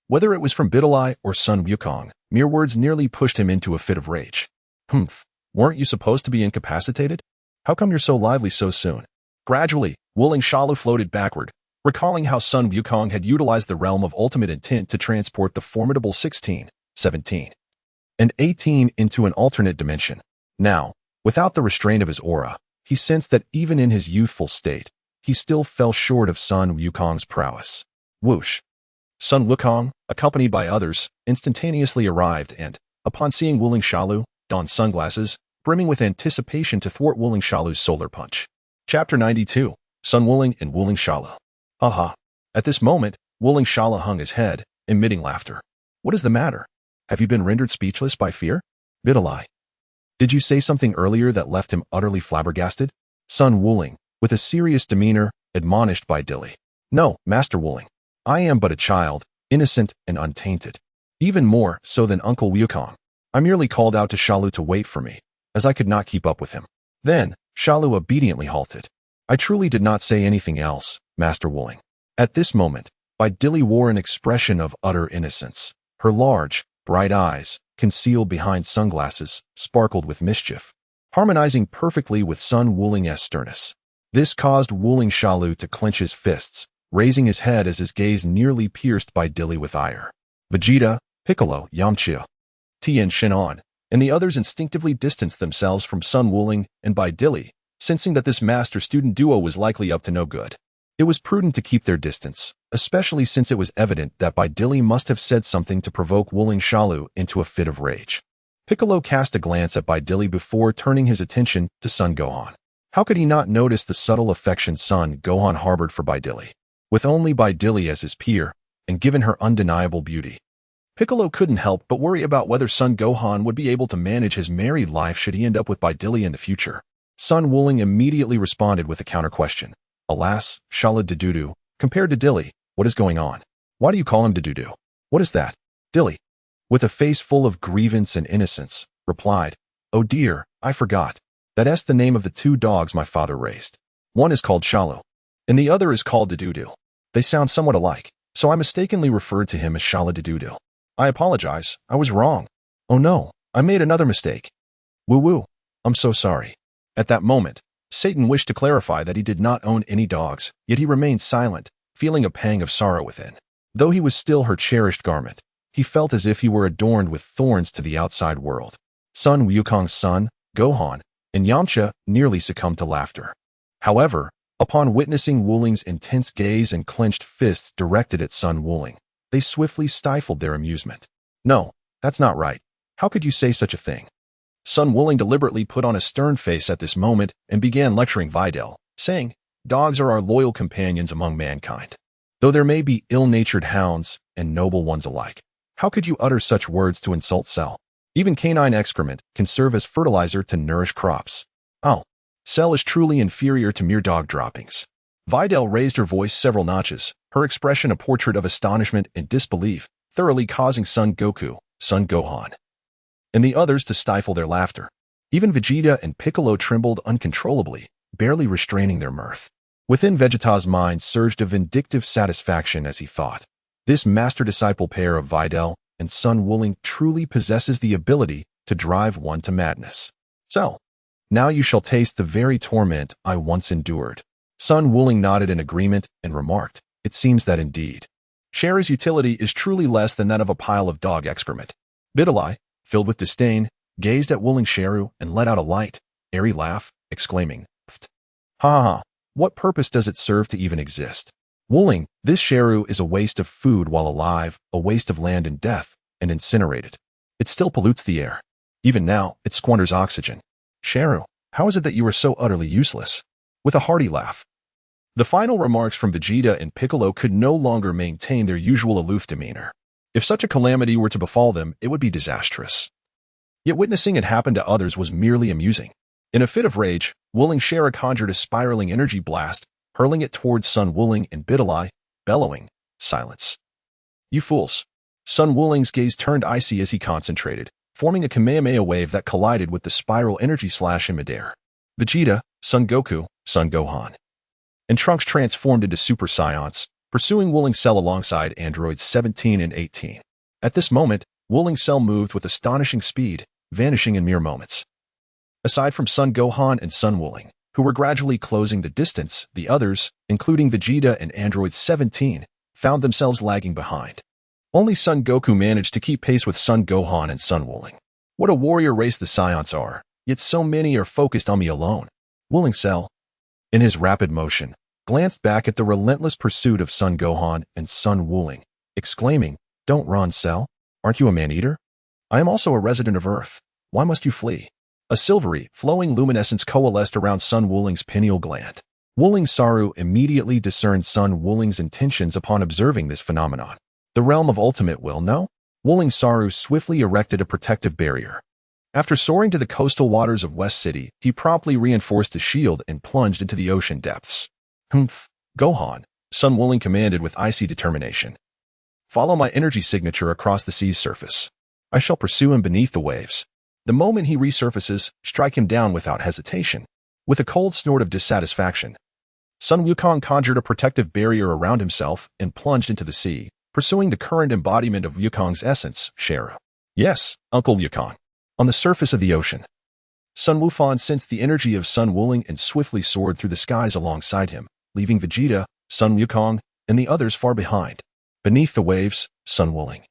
Whether it was from Bidalai or Sun Wukong, mere words nearly pushed him into a fit of rage. Humph, weren't you supposed to be incapacitated? How come you're so lively so soon? Gradually, Wuling Shalu floated backward, recalling how Sun Wukong had utilized the realm of ultimate intent to transport the formidable 16, 17, and 18 into an alternate dimension. Now, without the restraint of his aura, he sensed that even in his youthful state, he still fell short of Sun Wukong's prowess. Whoosh! Sun Wukong, accompanied by others, instantaneously arrived and, upon seeing Wuling Shalu, donned sunglasses, brimming with anticipation to thwart Wuling Shalu's solar punch. Chapter 92, Sun Wuling and Wuling Shalu. Haha. At this moment, Wuling Shalu hung his head, emitting laughter. What is the matter? Have you been rendered speechless by fear? Bidalai. Did you say something earlier that left him utterly flabbergasted? Sun Wuling, with a serious demeanor, admonished by Dilly. No, Master Wuling. I am but a child, innocent and untainted. Even more so than Uncle Wukong. I merely called out to Shalu to wait for me, as I could not keep up with him. Then, Shalu obediently halted. I truly did not say anything else, Master Wuling. At this moment, Dilly wore an expression of utter innocence. Her large, bright eyes, concealed behind sunglasses, sparkled with mischief, harmonizing perfectly with Sun Wuling's sternness. This caused Wuling Shalu to clench his fists, raising his head as his gaze nearly pierced by Dilly with ire. Vegeta, Piccolo, Yamcha, Tien Shin'an, and the others instinctively distanced themselves from Sun Wuling and Dilly, sensing that this master-student duo was likely up to no good. It was prudent to keep their distance, especially since it was evident that Dilly must have said something to provoke Wuling Shalu into a fit of rage. Piccolo cast a glance at Dilly before turning his attention to Son Gohan. How could he not notice the subtle affection Son Gohan harbored for Dilly? With only Dilly as his peer, and given her undeniable beauty, Piccolo couldn't help but worry about whether Son Gohan would be able to manage his married life should he end up with Dilly in the future. Sun Wuling immediately responded with a counter-question. Alas, Shala Dedudu, compared to Dilly, what is going on? Why do you call him Dedudu? What is that? Dilly, with a face full of grievance and innocence, replied, Oh dear, I forgot. That's the name of the 2 dogs my father raised. One is called Shalu, and the other is called Dedudu. They sound somewhat alike, so I mistakenly referred to him as Shala Dedudu. I apologize, I was wrong. Oh no, I made another mistake. Woo-woo, I'm so sorry. At that moment, Satan wished to clarify that he did not own any dogs, yet he remained silent, feeling a pang of sorrow within. Though he was still her cherished garment, he felt as if he were adorned with thorns to the outside world. Sun Wukong's son, Gohan, and Yamcha nearly succumbed to laughter. However, upon witnessing Wuling's intense gaze and clenched fists directed at Sun Wuling, they swiftly stifled their amusement. No, that's not right. How could you say such a thing? Sun Wuling deliberately put on a stern face at this moment and began lecturing Videl, saying, Dogs are our loyal companions among mankind. Though there may be ill-natured hounds and noble ones alike, how could you utter such words to insult Cell? Even canine excrement can serve as fertilizer to nourish crops. Oh, Cell is truly inferior to mere dog droppings. Videl raised her voice several notches, her expression a portrait of astonishment and disbelief, thoroughly causing Son Goku, Son Gohan, and the others to stifle their laughter. Even Vegeta and Piccolo trembled uncontrollably, barely restraining their mirth. Within Vegeta's mind surged a vindictive satisfaction as he thought, this master-disciple pair of Videl and Sun Wuling truly possesses the ability to drive one to madness. So, now you shall taste the very torment I once endured. Sun Wuling nodded in agreement and remarked, It seems that indeed. Cher's utility is truly less than that of a pile of dog excrement. Bidalai, filled with disdain, gazed at Wuling Shalu and let out a light, airy laugh, exclaiming, Ha ha ha, what purpose does it serve to even exist? Wuling, this Shalu is a waste of food while alive, a waste of land in death, and incinerated. It still pollutes the air. Even now, it squanders oxygen. Shalu, how is it that you are so utterly useless? With a hearty laugh, the final remarks from Vegeta and Piccolo could no longer maintain their usual aloof demeanor. If such a calamity were to befall them, it would be disastrous. Yet witnessing it happen to others was merely amusing. In a fit of rage, Wuling Shara conjured a spiraling energy blast, hurling it towards Sun Wuling and Bidalai, bellowing, "Silence. You fools." Sun Wuling's gaze turned icy as he concentrated, forming a Kamehameha wave that collided with the spiral energy slash in midair. Vegeta, Son Goku, Son Gohan, and Trunks transformed into Super Saiyans, pursuing Wuling Cell alongside androids 17 and 18. At this moment, Wuling Cell moved with astonishing speed, vanishing in mere moments. Aside from Son Gohan and Son Wuling, who were gradually closing the distance, the others, including Vegeta and Android 17, found themselves lagging behind. Only Son Goku managed to keep pace with Son Gohan and Son Wuling. What a warrior race the Saiyans are, yet so many are focused on me alone. Wuling Cell, in his rapid motion, glanced back at the relentless pursuit of Son Gohan and Son Wuling, exclaiming, "Don't run, Cell. Aren't you a man-eater? I am also a resident of Earth. Why must you flee?" A silvery, flowing luminescence coalesced around Son Wuling's pineal gland. Wuling Saru immediately discerned Son Wuling's intentions upon observing this phenomenon. The realm of ultimate will, no? Wuling Saru swiftly erected a protective barrier. After soaring to the coastal waters of West City, he promptly reinforced his shield and plunged into the ocean depths. "Humph, Gohan," Son Wuling commanded with icy determination. "Follow my energy signature across the sea's surface. I shall pursue him beneath the waves. The moment he resurfaces, strike him down without hesitation." With a cold snort of dissatisfaction, Sun Wukong conjured a protective barrier around himself and plunged into the sea, pursuing the current embodiment of Wukong's essence, Shara. "Yes, Uncle Wukong." On the surface of the ocean, Sun Wufan sensed the energy of Sun Wuling and swiftly soared through the skies alongside him, leaving Vegeta, Sun Wukong, and the others far behind. Beneath the waves, Sun Wuling,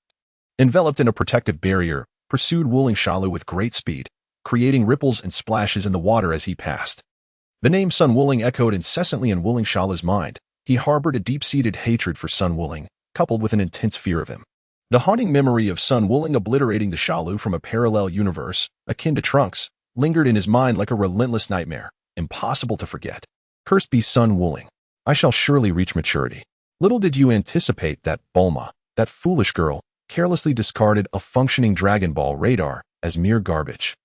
enveloped in a protective barrier, pursued Wuling Shalu with great speed, creating ripples and splashes in the water as he passed. The name Sun Wuling echoed incessantly in Wuling Shalu's mind. He harbored a deep-seated hatred for Sun Wuling, coupled with an intense fear of him. The haunting memory of Sun Wuling obliterating the Shalu from a parallel universe, akin to Trunks, lingered in his mind like a relentless nightmare, impossible to forget. Cursed be Sun Wuling. I shall surely reach maturity. Little did you anticipate that Bulma, that foolish girl, carelessly discarded a functioning Dragon Ball radar as mere garbage.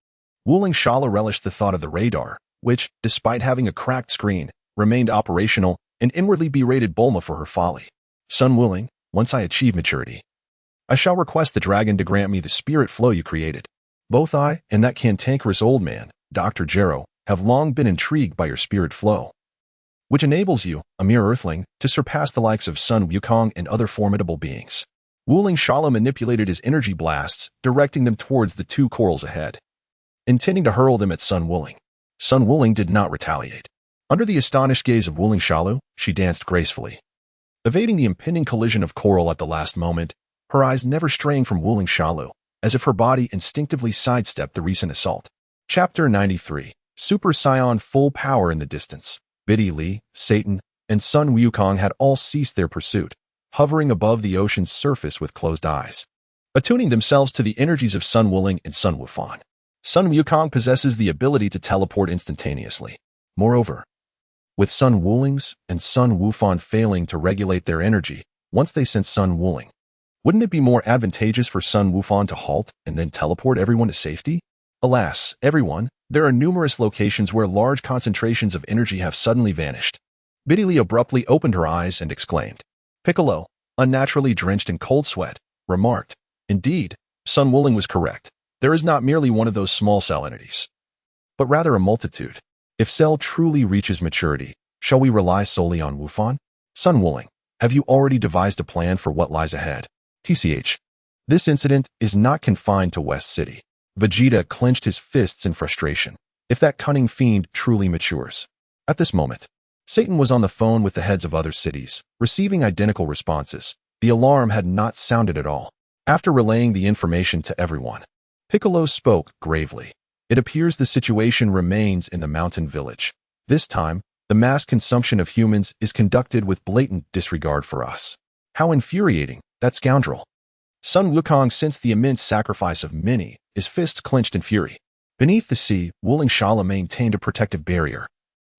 Wuling Shala relished the thought of the radar, which, despite having a cracked screen, remained operational, and inwardly berated Bulma for her folly. "Sun Wuling, once I achieve maturity, I shall request the dragon to grant me the spirit flow you created. Both I and that cantankerous old man, Dr. Gero, have long been intrigued by your spirit flow, which enables you, a mere earthling, to surpass the likes of Sun Wukong and other formidable beings." Wuling Shala manipulated his energy blasts, directing them towards the two corals ahead, intending to hurl them at Sun Wuling. Sun Wuling did not retaliate. Under the astonished gaze of Wuling Shalu, she danced gracefully, evading the impending collision of coral at the last moment, her eyes never straying from Wuling Shalu, as if her body instinctively sidestepped the recent assault. Chapter 93. Super Saiyan full power in the distance. Biddy Lee, Satan, and Sun Wukong had all ceased their pursuit, hovering above the ocean's surface with closed eyes, attuning themselves to the energies of Sun Wuling and Sun Wufan. Sun Wukong possesses the ability to teleport instantaneously. Moreover, with Sun Wuling's and Sun Wufan failing to regulate their energy once they sense Sun Wuling, wouldn't it be more advantageous for Sun Wufan to halt and then teleport everyone to safety? Alas, everyone, there are numerous locations where large concentrations of energy have suddenly vanished. Biddy Lee abruptly opened her eyes and exclaimed. Piccolo, unnaturally drenched in cold sweat, remarked, "Indeed, Sun Wuling was correct. There is not merely one of those small cell entities, but rather a multitude. If Cell truly reaches maturity, shall we rely solely on Wufan? Sun Wuling, have you already devised a plan for what lies ahead?" TCH. This incident is not confined to West City. Vegeta clenched his fists in frustration. If that cunning fiend truly matures. At this moment, Satan was on the phone with the heads of other cities, receiving identical responses. The alarm had not sounded at all. After relaying the information to everyone, Piccolo spoke gravely. "It appears the situation remains in the mountain village. This time, the mass consumption of humans is conducted with blatant disregard for us. How infuriating, that scoundrel." Sun Wukong sensed the immense sacrifice of many, his fists clenched in fury. Beneath the sea, Wuling Shala maintained a protective barrier,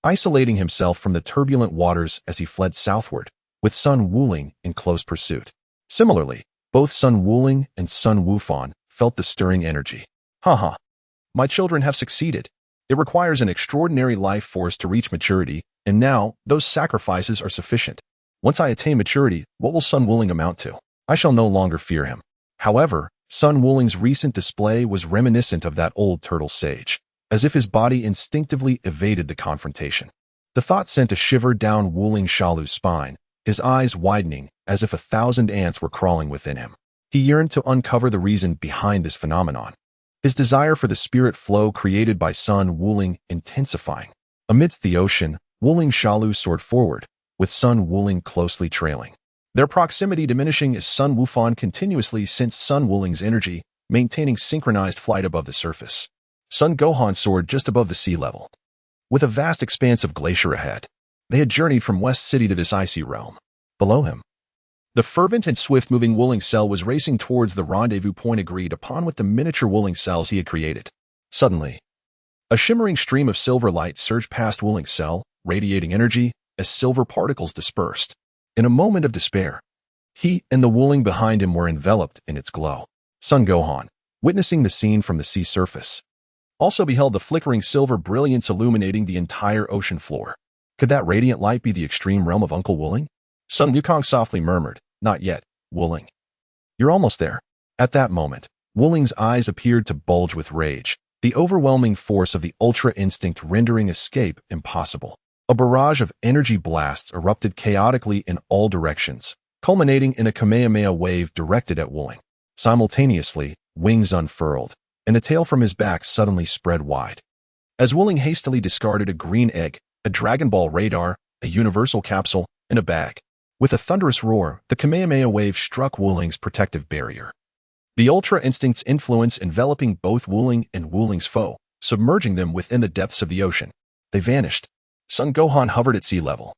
isolating himself from the turbulent waters as he fled southward, with Sun Wuling in close pursuit. Similarly, both Sun Wuling and Sun Wufan felt the stirring energy. Haha. My children have succeeded. It requires an extraordinary life force to reach maturity, and now those sacrifices are sufficient. Once I attain maturity, what will Sun Wuling amount to? I shall no longer fear him. However, Sun Wuling's recent display was reminiscent of that old turtle sage, as if his body instinctively evaded the confrontation. The thought sent a shiver down Wuling Shalu's spine, his eyes widening as if 1,000 ants were crawling within him. He yearned to uncover the reason behind this phenomenon. His desire for the spirit flow created by Sun Wuling intensifying. Amidst the ocean, Wuling Shalu soared forward, with Sun Wuling closely trailing. Their proximity diminishing as Sun Wufan continuously sensed Sun Wuling's energy, maintaining synchronized flight above the surface. Sun Gohan soared just above the sea level. With a vast expanse of glacier ahead, they had journeyed from West City to this icy realm. Below him, the fervent and swift-moving Wuling Cell was racing towards the rendezvous point agreed upon with the miniature Wuling cells he had created. Suddenly, a shimmering stream of silver light surged past Wuling Cell, radiating energy as silver particles dispersed. In a moment of despair, he and the Wuling behind him were enveloped in its glow. Sun Gohan, witnessing the scene from the sea surface, also beheld the flickering silver brilliance illuminating the entire ocean floor. Could that radiant light be the extreme realm of Uncle Wuling? Sun Wukong softly murmured, "Not yet, Wuling. You're almost there." At that moment, Wuling's eyes appeared to bulge with rage, the overwhelming force of the Ultra Instinct rendering escape impossible. A barrage of energy blasts erupted chaotically in all directions, culminating in a Kamehameha wave directed at Wuling. Simultaneously, wings unfurled, and a tail from his back suddenly spread wide. As Wuling hastily discarded a green egg, a Dragon Ball radar, a universal capsule, and a bag. With a thunderous roar, the Kamehameha wave struck Wuling's protective barrier. The Ultra Instinct's influence enveloping both Wuling and Wuling's foe, submerging them within the depths of the ocean. They vanished. Sun Gohan hovered at sea level.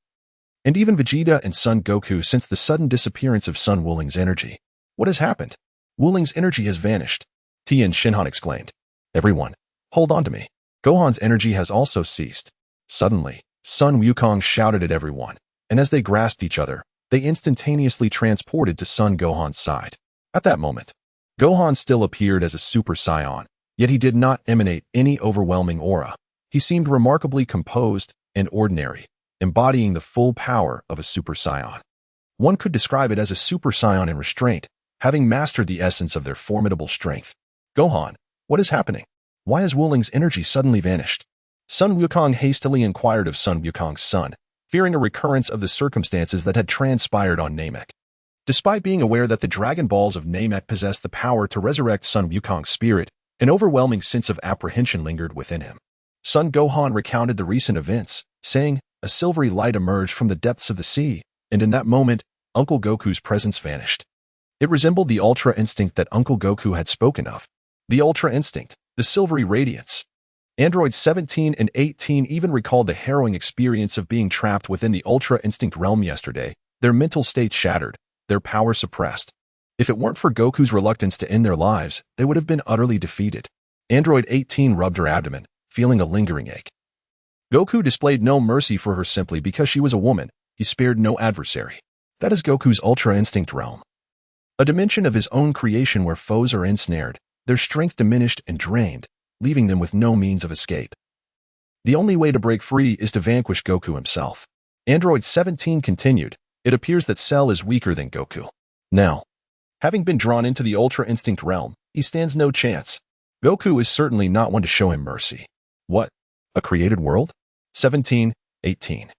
And even Vegeta and Son Goku sensed the sudden disappearance of Sun Wuling's energy. What has happened? Wuling's energy has vanished. Tien Shinhan exclaimed. Everyone, hold on to me. Gohan's energy has also ceased. Suddenly, Sun Wukong shouted at everyone, and as they grasped each other, they instantaneously transported to Sun Gohan's side. At that moment, Gohan still appeared as a Super Saiyan, yet he did not emanate any overwhelming aura. He seemed remarkably composed and ordinary, embodying the full power of a Super Saiyan. One could describe it as a Super Saiyan in restraint, having mastered the essence of their formidable strength. Gohan, what is happening? Why has Wuling's energy suddenly vanished? Sun Wukong hastily inquired of Sun Wukong's son, fearing a recurrence of the circumstances that had transpired on Namek. Despite being aware that the Dragon Balls of Namek possessed the power to resurrect Sun Wukong's spirit, an overwhelming sense of apprehension lingered within him. Sun Gohan recounted the recent events, saying, a silvery light emerged from the depths of the sea, and in that moment, Uncle Goku's presence vanished. It resembled the Ultra Instinct that Uncle Goku had spoken of. The Ultra Instinct, the silvery radiance. Androids 17 and 18 even recalled the harrowing experience of being trapped within the Ultra Instinct realm yesterday, their mental state shattered, their power suppressed. If it weren't for Goku's reluctance to end their lives, they would have been utterly defeated. Android 18 rubbed her abdomen, feeling a lingering ache. Goku displayed no mercy for her simply because she was a woman. He spared no adversary. That is Goku's Ultra Instinct realm. A dimension of his own creation where foes are ensnared, their strength diminished and drained, leaving them with no means of escape. The only way to break free is to vanquish Goku himself. Android 17 continued, it appears that Cell is weaker than Goku. Now, having been drawn into the Ultra Instinct realm, he stands no chance. Goku is certainly not one to show him mercy. What? A created world? 17, 18.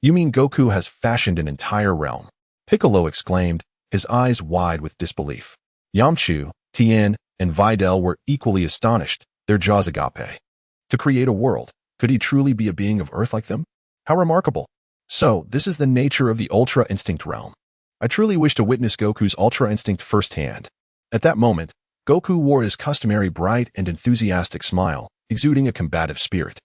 You mean Goku has fashioned an entire realm? Piccolo exclaimed, his eyes wide with disbelief. Yamchu, Tien, and Videl were equally astonished, their jaws agape. To create a world, could he truly be a being of Earth like them? How remarkable. So, this is the nature of the Ultra Instinct realm. I truly wish to witness Goku's Ultra Instinct firsthand. At that moment, Goku wore his customary bright and enthusiastic smile, exuding a combative spirit.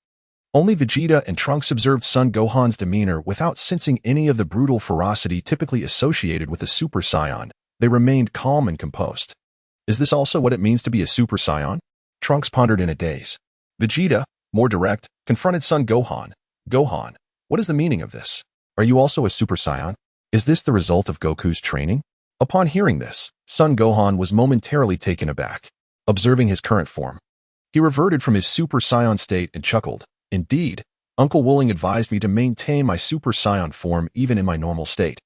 Only Vegeta and Trunks observed Son Gohan's demeanor without sensing any of the brutal ferocity typically associated with a Super Saiyan. They remained calm and composed. Is this also what it means to be a Super Saiyan? Trunks pondered in a daze. Vegeta, more direct, confronted Son Gohan. Gohan, what is the meaning of this? Are you also a Super Saiyan? Is this the result of Goku's training? Upon hearing this, Son Gohan was momentarily taken aback. Observing his current form, He reverted from his Super Saiyan state and chuckled. Indeed, Uncle Wooling advised me to maintain my Super Saiyan form even in my normal state,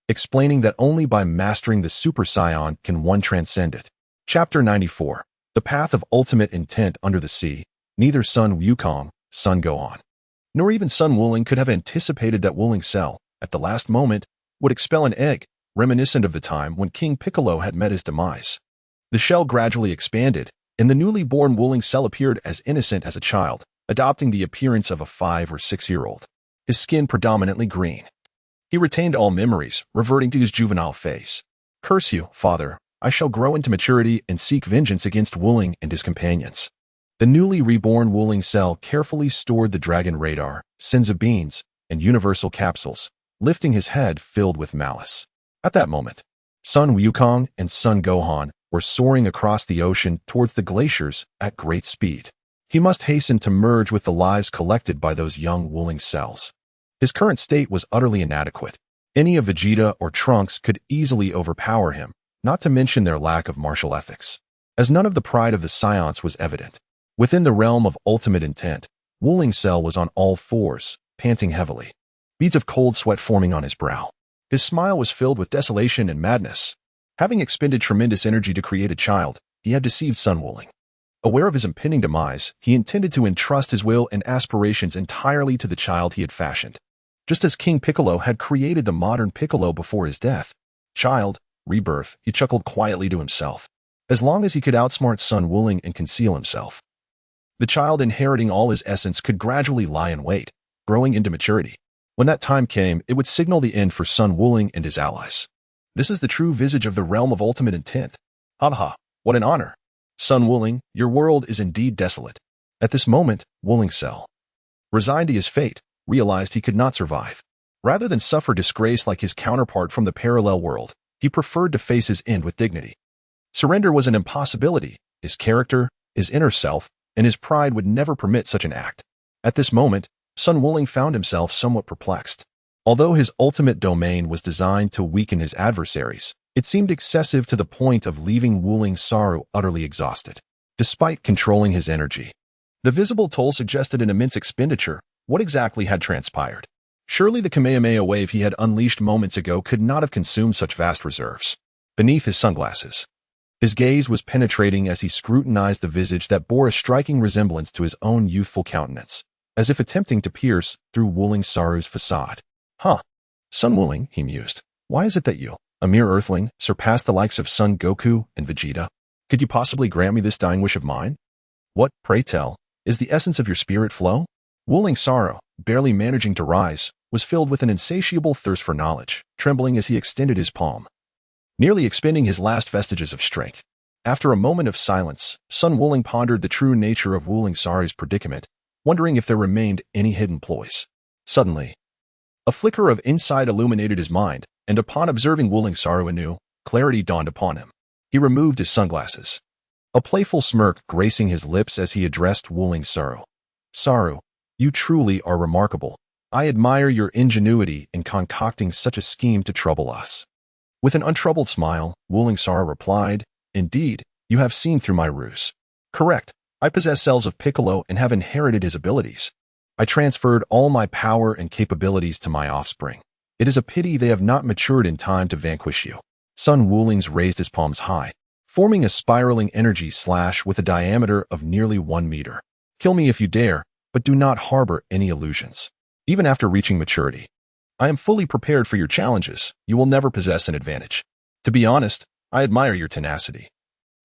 explaining that only by mastering the Super Saiyan can one transcend it. Chapter 94. The Path of Ultimate Intent Under the Sea. Neither Sun Wukong, Sun Gohan, nor even Sun Wooling could have anticipated that Wooling Cell, at the last moment, would expel an egg, reminiscent of the time when King Piccolo had met his demise. The shell gradually expanded, and the newly born Wooling Cell appeared as innocent as a child, adopting the appearance of a 5 or 6-year-old. His skin predominantly green. He retained all memories, reverting to his juvenile phase. Curse you, father, I shall grow into maturity and seek vengeance against Wooling and his companions. The newly reborn Wooling Cell carefully stored the Dragon Radar, Senza beans, and Universal capsules, lifting his head filled with malice. At that moment, Sun Wukong and Sun Gohan were soaring across the ocean towards the glaciers at great speed. He must hasten to merge with the lives collected by those young Wooling Cells. His current state was utterly inadequate. Any of Vegeta or Trunks could easily overpower him, not to mention their lack of martial ethics. As none of the pride of the Saiyans was evident, within the realm of ultimate intent, Wooling Cell was on all fours, panting heavily, beads of cold sweat forming on his brow. His smile was filled with desolation and madness. Having expended tremendous energy to create a child, he had deceived Sun Wooling. Aware of his impending demise, he intended to entrust his will and aspirations entirely to the child he had fashioned. Just as King Piccolo had created the modern Piccolo before his death. Child, rebirth, he chuckled quietly to himself. As long as he could outsmart Sun Wooling and conceal himself, the child inheriting all his essence could gradually lie in wait, growing into maturity. When that time came, it would signal the end for Sun Wooling and his allies. This is the true visage of the realm of ultimate intent. Ha ha, what an honor. Sun Wooling, your world is indeed desolate. At this moment, Wooling Cell, resigned to his fate, realized he could not survive. Rather than suffer disgrace like his counterpart from the parallel world, he preferred to face his end with dignity. Surrender was an impossibility. His character, his inner self, and his pride would never permit such an act. At this moment, Sun Wooling found himself somewhat perplexed. Although his ultimate domain was designed to weaken his adversaries, it seemed excessive to the point of leaving Wooling Saru utterly exhausted. Despite controlling his energy, the visible toll suggested an immense expenditure. What exactly had transpired? Surely the Kamehameha wave he had unleashed moments ago could not have consumed such vast reserves. Beneath his sunglasses, his gaze was penetrating as he scrutinized the visage that bore a striking resemblance to his own youthful countenance, as if attempting to pierce through Wooling Saru's facade. Huh. Sun Wooling, he mused. Why is it that you, a mere earthling, surpass the likes of Son Goku and Vegeta? Could you possibly grant me this dying wish of mine? What, pray tell, is the essence of your spirit flow? Wooling Saru, barely managing to rise, was filled with an insatiable thirst for knowledge, trembling as he extended his palm, nearly expending his last vestiges of strength. After a moment of silence, Sun Wooling pondered the true nature of Wooling Saru's predicament, wondering if there remained any hidden ploys. Suddenly, a flicker of insight illuminated his mind, and upon observing Wooling Saru anew, clarity dawned upon him. He removed his sunglasses, a playful smirk gracing his lips as he addressed Wooling Saru. Saru, you truly are remarkable. I admire your ingenuity in concocting such a scheme to trouble us. With an untroubled smile, Wooling Saru replied, Indeed, you have seen through my ruse. Correct, I possess cells of Piccolo and have inherited his abilities. I transferred all my power and capabilities to my offspring. It is a pity they have not matured in time to vanquish you. Sun Woolings raised his palms high, forming a spiraling energy slash with a diameter of nearly 1 meter. Kill me if you dare, but do not harbor any illusions. Even after reaching maturity, I am fully prepared for your challenges. You will never possess an advantage. To be honest, I admire your tenacity.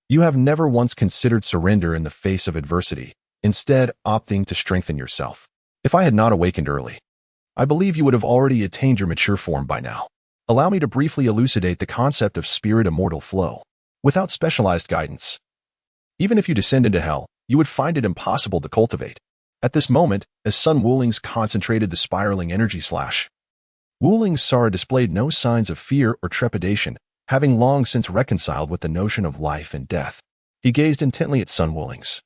You have never once considered surrender in the face of adversity, instead opting to strengthen yourself. If I had not awakened early, I believe you would have already attained your mature form by now. Allow me to briefly elucidate the concept of spirit immortal flow. Without specialized guidance, even if you descend into hell, you would find it impossible to cultivate. At this moment, as Sun Woolings concentrated the spiraling energy slash, Wooling Saru displayed no signs of fear or trepidation, having long since reconciled with the notion of life and death. He gazed intently at Sun Woolings,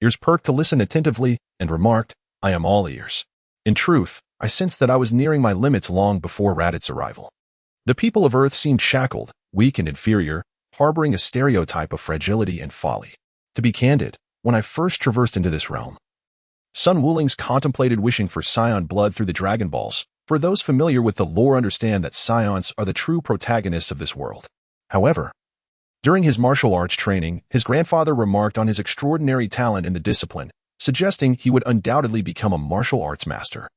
ears perked to listen attentively, and remarked, I am all ears. In truth, I sensed that I was nearing my limits long before Raditz's arrival. The people of Earth seemed shackled, weak and inferior, harboring a stereotype of fragility and folly. To be candid, when I first traversed into this realm. Sun Wuling's contemplated wishing for Saiyan blood through the Dragon Balls. For those familiar with the lore understand that Saiyans are the true protagonists of this world. However, during his martial arts training, his grandfather remarked on his extraordinary talent in the discipline, suggesting he would undoubtedly become a martial arts master.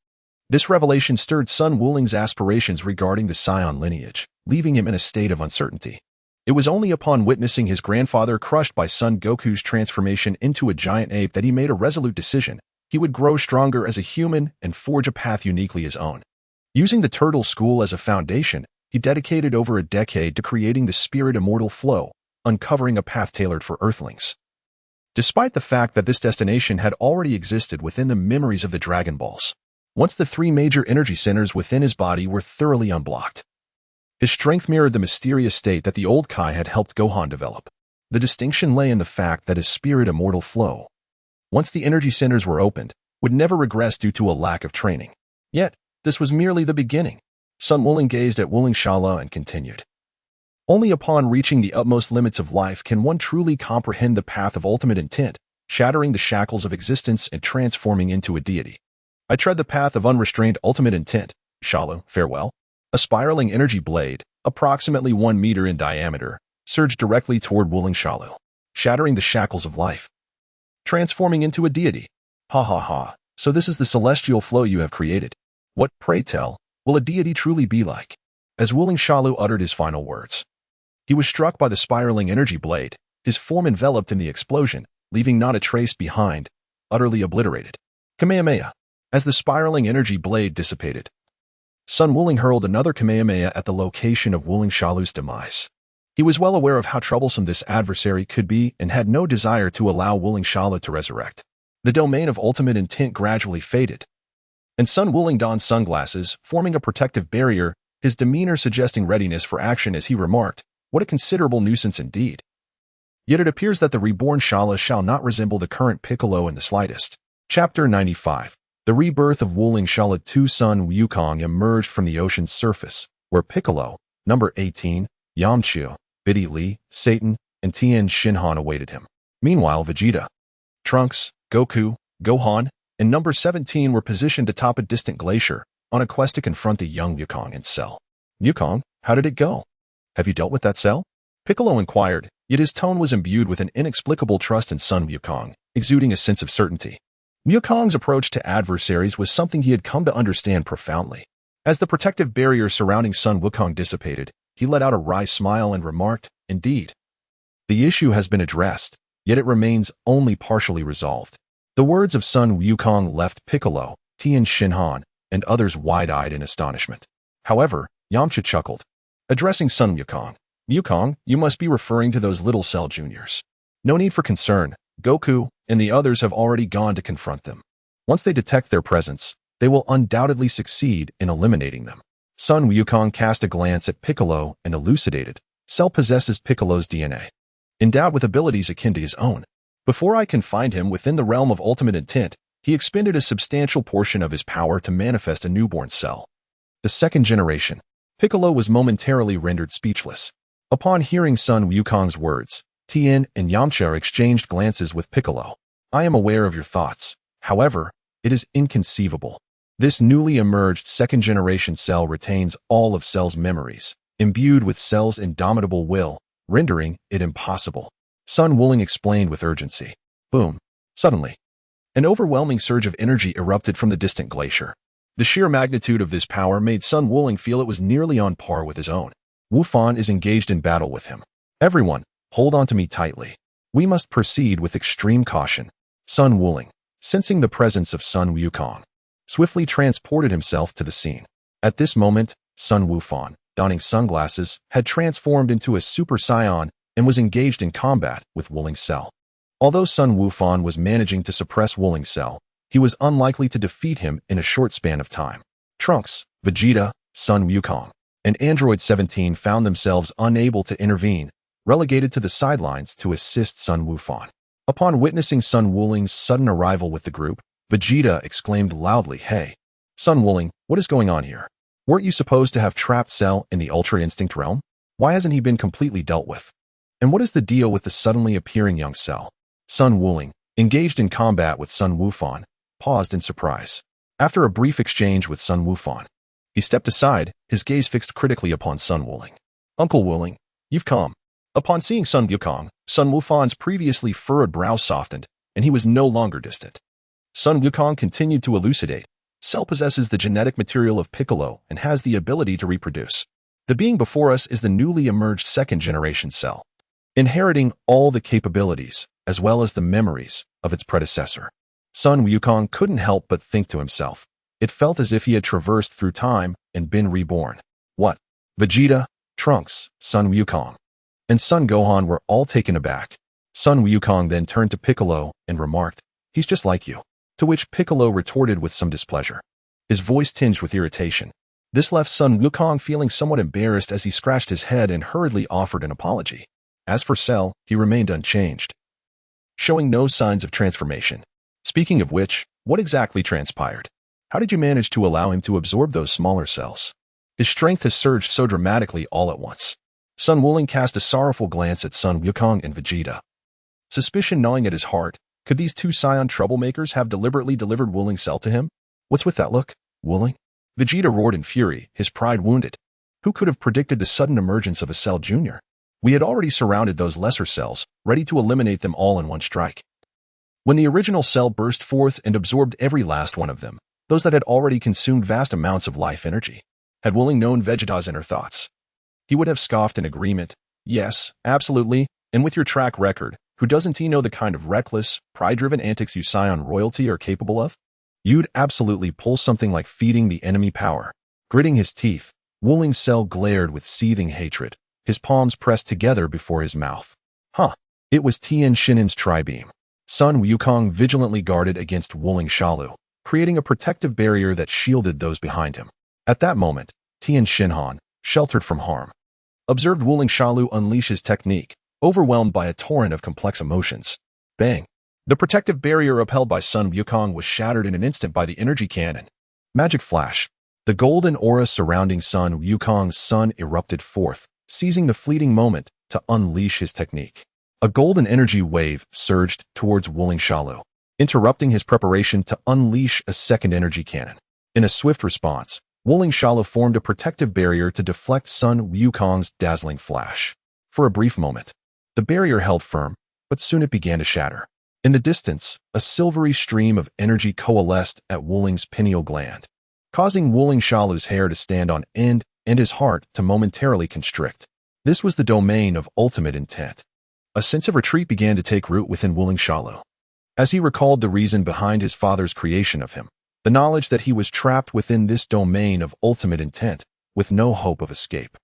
This revelation stirred Sun Wuling's aspirations regarding the Saiyan lineage, leaving him in a state of uncertainty. It was only upon witnessing his grandfather crushed by Son Goku's transformation into a giant ape that he made a resolute decision. He would grow stronger as a human and forge a path uniquely his own. Using the Turtle School as a foundation, he dedicated over a decade to creating the Spirit Immortal Flow, uncovering a path tailored for Earthlings. Despite the fact that this destination had already existed within the memories of the Dragon Balls, once the three major energy centers within his body were thoroughly unblocked, his strength mirrored the mysterious state that the old Kai had helped Gohan develop. The distinction lay in the fact that his Spirit Immortal Flow, once the energy centers were opened, would never regress due to a lack of training. Yet, this was merely the beginning. Sun Wuling gazed at Wuling Shala and continued. Only upon reaching the utmost limits of life can one truly comprehend the path of ultimate intent, shattering the shackles of existence and transforming into a deity. I tread the path of unrestrained ultimate intent. Shala, farewell. A spiraling energy blade, approximately 1 meter in diameter, surged directly toward Wuling Shala, shattering the shackles of life, transforming into a deity. Ha ha ha, so this is the celestial flow you have created. What, pray tell, will a deity truly be like? As Wuling Shala uttered his final words, he was struck by the spiraling energy blade, his form enveloped in the explosion, leaving not a trace behind, utterly obliterated. Kamehameha. As the spiraling energy blade dissipated, Sun Wuling hurled another Kamehameha at the location of Wuling Shala's demise. He was well aware of how troublesome this adversary could be and had no desire to allow Wuling Shala to resurrect. The domain of ultimate intent gradually faded, and Sun Wuling donned sunglasses, forming a protective barrier, his demeanor suggesting readiness for action as he remarked, "What a considerable nuisance indeed. Yet it appears that the reborn Shala shall not resemble the current Piccolo in the slightest." Chapter 95. The rebirth of Wuling Shala. Sun Wukong emerged from the ocean's surface, where Piccolo, number 18, Yamcha, Biddy Li, Satan, and Tien Shinhan awaited him. Meanwhile, Vegeta, Trunks, Goku, Gohan, and number 17 were positioned atop a distant glacier, on a quest to confront the young Wukong and Cell. "Wukong, how did it go? Have you dealt with that Cell?" Piccolo inquired, yet his tone was imbued with an inexplicable trust in Sun Wukong, exuding a sense of certainty. Wukong's approach to adversaries was something he had come to understand profoundly. As the protective barrier surrounding Sun Wukong dissipated, he let out a wry smile and remarked, "Indeed. The issue has been addressed, yet it remains only partially resolved." The words of Sun Wukong left Piccolo, Tien Shinhan, and others wide-eyed in astonishment. However, Yamcha chuckled, addressing Sun Wukong. "Wukong, you must be referring to those little Cell Juniors. No need for concern. Goku and the others have already gone to confront them. Once they detect their presence, they will undoubtedly succeed in eliminating them." Sun Wukong cast a glance at Piccolo and elucidated, "Cell possesses Piccolo's DNA, endowed with abilities akin to his own. Before I confined him within the realm of ultimate intent, he expended a substantial portion of his power to manifest a newborn Cell. The second generation." Piccolo was momentarily rendered speechless. Upon hearing Sun Wukong's words, Tien and Yamcha exchanged glances with Piccolo. "I am aware of your thoughts. However, it is inconceivable. This newly emerged second-generation Cell retains all of Cell's memories, imbued with Cell's indomitable will, rendering it impossible." Sun Wuling explained with urgency. Boom. Suddenly, an overwhelming surge of energy erupted from the distant glacier. The sheer magnitude of this power made Sun Wuling feel it was nearly on par with his own. Wu Fan is engaged in battle with him. "Everyone, hold on to me tightly. We must proceed with extreme caution." Sun Wuling, sensing the presence of Sun Wukong, swiftly transported himself to the scene. At this moment, Sun Wufan, donning sunglasses, had transformed into a Super Saiyan and was engaged in combat with Wuling Cell. Although Sun Wufan was managing to suppress Wuling Cell, he was unlikely to defeat him in a short span of time. Trunks, Vegeta, Sun Wukong, and Android 17 found themselves unable to intervene, relegated to the sidelines to assist Sun Wufan. Upon witnessing Sun Wuling's sudden arrival with the group, Vegeta exclaimed loudly, "Hey, Sun Wuling, what is going on here? Weren't you supposed to have trapped Cell in the Ultra Instinct realm? Why hasn't he been completely dealt with? And what is the deal with the suddenly appearing young Cell?" Sun Wuling, engaged in combat with Sun Wufan, paused in surprise. After a brief exchange with Sun Wufan, he stepped aside, his gaze fixed critically upon Sun Wuling. Uncle Wuling, you've come. Upon seeing Sun Wukong, Sun Wufan's previously furrowed brow softened, and he was no longer distant. Sun Wukong continued to elucidate. Cell possesses the genetic material of Piccolo and has the ability to reproduce. The being before us is the newly emerged second-generation Cell, inheriting all the capabilities, as well as the memories, of its predecessor. Sun Wukong couldn't help but think to himself. It felt as if he had traversed through time and been reborn. What? Vegeta, Trunks, Sun Wukong, and Son Gohan were all taken aback. Sun Wukong then turned to Piccolo and remarked, "He's just like you." To which Piccolo retorted with some displeasure, his voice tinged with irritation. This left Sun Wukong feeling somewhat embarrassed as he scratched his head and hurriedly offered an apology. As for Cell, he remained unchanged, showing no signs of transformation. Speaking of which, what exactly transpired? How did you manage to allow him to absorb those smaller cells? His strength has surged so dramatically all at once. Sun Wuling cast a sorrowful glance at Sun Wukong and Vegeta. Suspicion gnawing at his heart, could these two Saiyan troublemakers have deliberately delivered Wuling's cell to him? What's with that look, Wuling? Vegeta roared in fury, his pride wounded. Who could have predicted the sudden emergence of a Cell Jr.? We had already surrounded those lesser cells, ready to eliminate them all in one strike. When the original cell burst forth and absorbed every last one of them, those that had already consumed vast amounts of life energy. Had Wuling known Vegeta's inner thoughts, he would have scoffed in agreement. Yes, absolutely, and with your track record, who doesn't he know the kind of reckless, pride-driven antics you Saiyan royalty are capable of? You'd absolutely pull something like feeding the enemy power. Gritting his teeth, Wuling's cell glared with seething hatred, his palms pressed together before his mouth. It was Tien Shinhan's tri-beam. Sun Wukong vigilantly guarded against Wuling Shalu, creating a protective barrier that shielded those behind him. At that moment, Tien Shinhan, sheltered from harm, observed Wuling Shalu unleash his technique, overwhelmed by a torrent of complex emotions. Bang! The protective barrier upheld by Sun Wukong was shattered in an instant by the energy cannon. Magic flash. The golden aura surrounding Sun Wukong's sun erupted forth, seizing the fleeting moment to unleash his technique. A golden energy wave surged towards Wuling Shalu, interrupting his preparation to unleash a second energy cannon. In a swift response, Wuling Shalu formed a protective barrier to deflect Sun Wukong's dazzling flash. For a brief moment, the barrier held firm, but soon it began to shatter. In the distance, a silvery stream of energy coalesced at Wuling's pineal gland, causing Wuling Shalu's hair to stand on end and his heart to momentarily constrict. This was the domain of ultimate intent. A sense of retreat began to take root within Wuling Shalu. As he recalled the reason behind his father's creation of him, the knowledge that he was trapped within this domain of ultimate intent, with no hope of escape.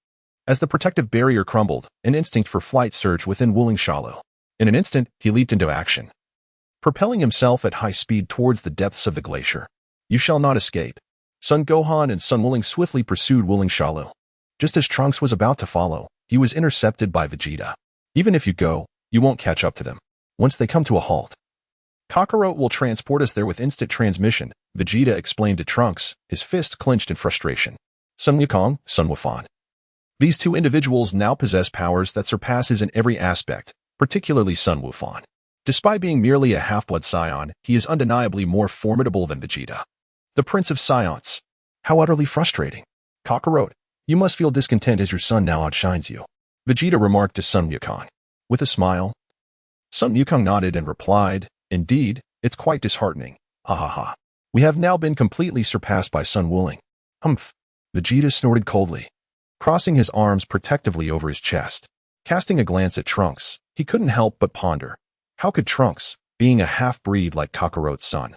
As the protective barrier crumbled, an instinct for flight surged within Wuling Shalu. In an instant, he leaped into action, propelling himself at high speed towards the depths of the glacier. You shall not escape. Son Gohan and Sun Wuling swiftly pursued Wuling Shalu. Just as Trunks was about to follow, he was intercepted by Vegeta. Even if you go, you won't catch up to them. Once they come to a halt, Kakarot will transport us there with instant transmission, Vegeta explained to Trunks, his fist clenched in frustration. Sun Wukong, Sun Wufan. These two individuals now possess powers that surpasses in every aspect, particularly Sun Wufan. Despite being merely a half-blood Saiyan, he is undeniably more formidable than Vegeta, the Prince of Saiyans. How utterly frustrating. Kakarot, you must feel discontent as your son now outshines you, Vegeta remarked to Sun Wukong. With a smile, Sun Wukong nodded and replied, Indeed, it's quite disheartening. Ha ha ha. We have now been completely surpassed by Sun Wuling. Humph. Vegeta snorted coldly, crossing his arms protectively over his chest. Casting a glance at Trunks, he couldn't help but ponder. How could Trunks, being a half-breed like Kakarot's son,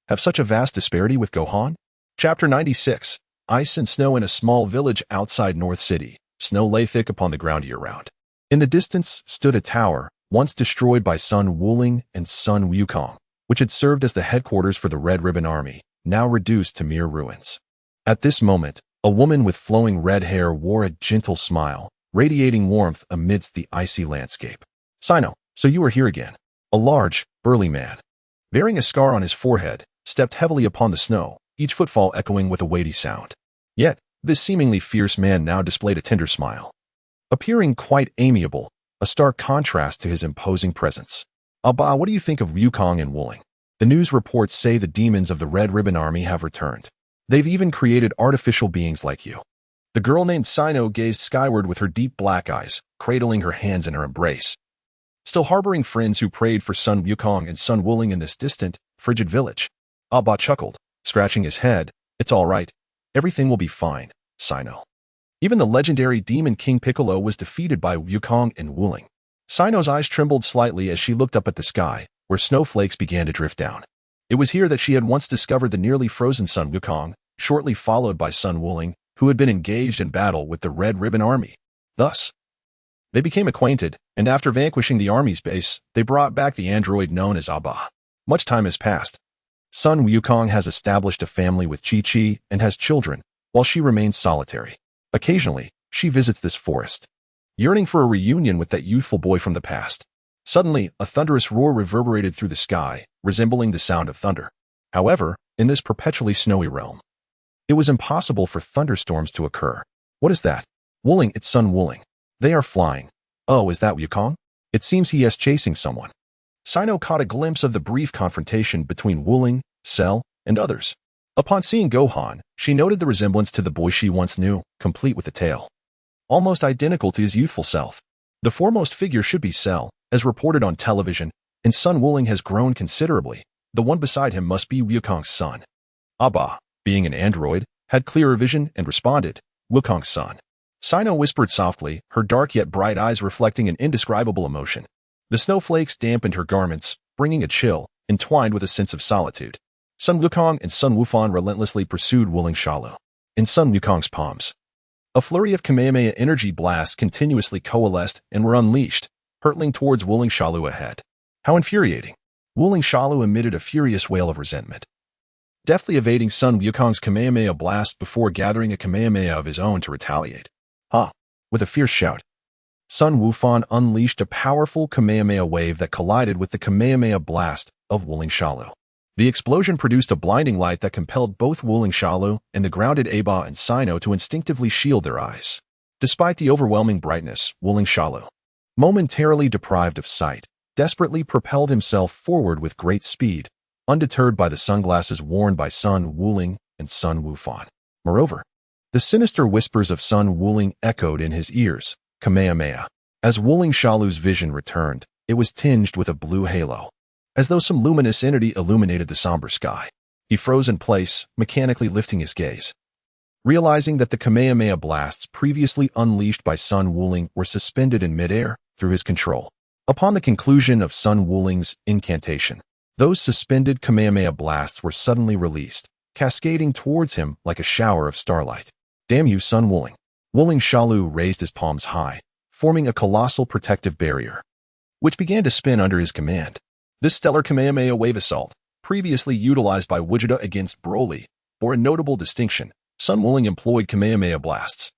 have such a vast disparity with Gohan? Chapter 96. Ice and snow in a small village outside North City. Snow lay thick upon the ground year-round. In the distance stood a tower, once destroyed by Sun Wuling and Sun Wukong, which had served as the headquarters for the Red Ribbon Army, now reduced to mere ruins. At this moment, a woman with flowing red hair wore a gentle smile, radiating warmth amidst the icy landscape. Sino, so you are here again. A large, burly man, bearing a scar on his forehead, stepped heavily upon the snow, each footfall echoing with a weighty sound. Yet, this seemingly fierce man now displayed a tender smile, appearing quite amiable, a stark contrast to his imposing presence. Abba, what do you think of Wukong and Wuling? The news reports say the demons of the Red Ribbon Army have returned. They've even created artificial beings like you. The girl named Sino gazed skyward with her deep black eyes, cradling her hands in her embrace. Still harboring friends who prayed for Sun Wukong and Sun Wuling in this distant, frigid village. Abba chuckled, scratching his head. It's all right. Everything will be fine, Sino. Even the legendary Demon King Piccolo was defeated by Wukong and Wuling. Sino's eyes trembled slightly as she looked up at the sky, where snowflakes began to drift down. It was here that she had once discovered the nearly frozen Sun Wukong, shortly followed by Sun Wuling, who had been engaged in battle with the Red Ribbon Army. Thus, they became acquainted, and after vanquishing the army's base, they brought back the android known as Abba. Much time has passed. Sun Wukong has established a family with Chi-Chi and has children, while she remains solitary. Occasionally, she visits this forest, yearning for a reunion with that youthful boy from the past. Suddenly, a thunderous roar reverberated through the sky, resembling the sound of thunder. However, in this perpetually snowy realm, it was impossible for thunderstorms to occur. What is that? Wuling, it's Sun Wuling. They are flying. Oh, is that Wukong? It seems he is chasing someone. Sino caught a glimpse of the brief confrontation between Wuling, Cell, and others. Upon seeing Gohan, she noted the resemblance to the boy she once knew, complete with a tail. Almost identical to his youthful self. The foremost figure should be Cell, as reported on television, and Sun Wuling has grown considerably. The one beside him must be Wukong's son. Abba, being an android, had clearer vision and responded, Wukong's son. Sino whispered softly, her dark yet bright eyes reflecting an indescribable emotion. The snowflakes dampened her garments, bringing a chill, entwined with a sense of solitude. Sun Wukong and Sun Wufan relentlessly pursued Wuling Shalu. In Sun Wukong's palms, a flurry of Kamehameha energy blasts continuously coalesced and were unleashed, hurtling towards Wuling Shalu ahead. How infuriating! Wuling Shalu emitted a furious wail of resentment, deftly evading Sun Wukong's Kamehameha blast before gathering a Kamehameha of his own to retaliate. With a fierce shout, Sun Wufan unleashed a powerful Kamehameha wave that collided with the Kamehameha blast of Wuling Shalu. The explosion produced a blinding light that compelled both Wuling Shalu and the grounded Abba and Sino to instinctively shield their eyes. Despite the overwhelming brightness, Wuling Shalu, momentarily deprived of sight, desperately propelled himself forward with great speed, undeterred by the sunglasses worn by Sun Wuling and Sun Wufan. Moreover, the sinister whispers of Sun Wuling echoed in his ears, Kamehameha. As Wuling Shalu's vision returned, it was tinged with a blue halo, as though some luminous entity illuminated the somber sky. He froze in place, mechanically lifting his gaze, realizing that the Kamehameha blasts previously unleashed by Sun Wuling were suspended in midair through his control. Upon the conclusion of Sun Wuling's incantation, those suspended Kamehameha blasts were suddenly released, cascading towards him like a shower of starlight. Damn you, Sun Wuling. Wuling Shalu raised his palms high, forming a colossal protective barrier, which began to spin under his command. This stellar Kamehameha wave assault, previously utilized by Vegeta against Broly, bore a notable distinction. Sun Wuling employed Kamehameha blasts,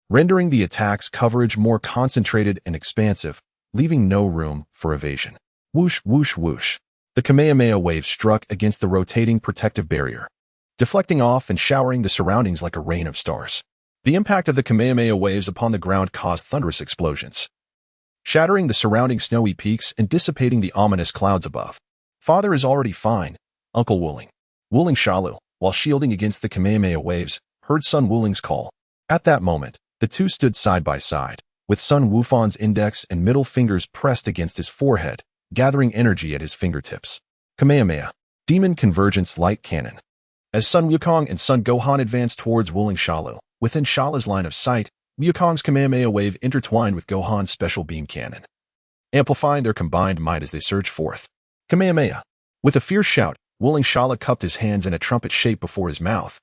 rendering the attack's coverage more concentrated and expansive, leaving no room for evasion. Whoosh, whoosh, whoosh. The Kamehameha wave struck against the rotating protective barrier, deflecting off and showering the surroundings like a rain of stars. The impact of the Kamehameha waves upon the ground caused thunderous explosions, shattering the surrounding snowy peaks and dissipating the ominous clouds above. Father is already fine, Uncle Wuling. Wuling Shalu, while shielding against the Kamehameha waves, heard Sun Wuling's call. At that moment, the two stood side by side, with Sun Wufan's index and middle fingers pressed against his forehead, gathering energy at his fingertips. Kamehameha, Demon Convergence Light Cannon. As Sun Wukong and Sun Gohan advanced towards Wuling Shalu, within Shala's line of sight, Wukong's Kamehameha wave intertwined with Gohan's special beam cannon, amplifying their combined might as they surged forth. Kamehameha. With a fierce shout, Wuling Shala cupped his hands in a trumpet shape before his mouth,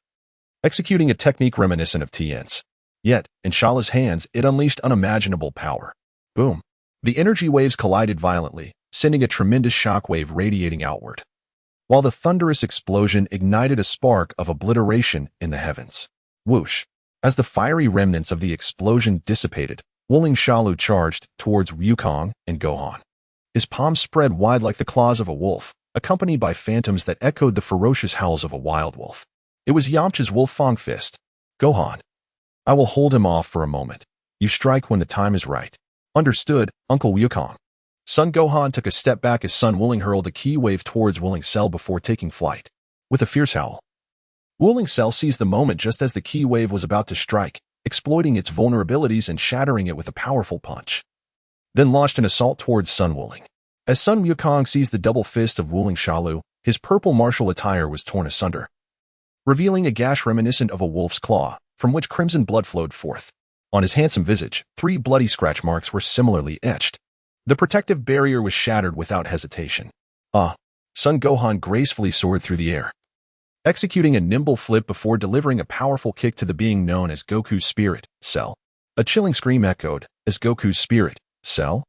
executing a technique reminiscent of Tien's. Yet, in Shala's hands, it unleashed unimaginable power. Boom. The energy waves collided violently, sending a tremendous shockwave radiating outward, while the thunderous explosion ignited a spark of obliteration in the heavens. Whoosh. As the fiery remnants of the explosion dissipated, Wuling Shalu charged towards Wukong and Gohan. His palms spread wide like the claws of a wolf, accompanied by phantoms that echoed the ferocious howls of a wild wolf. It was Yamcha's Wolf-Fang fist. Gohan. I will hold him off for a moment. You strike when the time is right. Understood, Uncle Wukong. Son Gohan took a step back as Sun Wuling hurled a ki wave towards Wuling Cell before taking flight. With a fierce howl, Wuling Cell seized the moment just as the ki wave was about to strike, exploiting its vulnerabilities and shattering it with a powerful punch. Then launched an assault towards Sun Wuling. As Sun Wukong seized the double fist of Wuling Shalu, his purple martial attire was torn asunder, revealing a gash reminiscent of a wolf's claw, from which crimson blood flowed forth. On his handsome visage, 3 bloody scratch marks were similarly etched. The protective barrier was shattered without hesitation. Son Gohan gracefully soared through the air, executing a nimble flip before delivering a powerful kick to the being known as Goku's Spirit Cell. A chilling scream echoed as Goku's Spirit Cell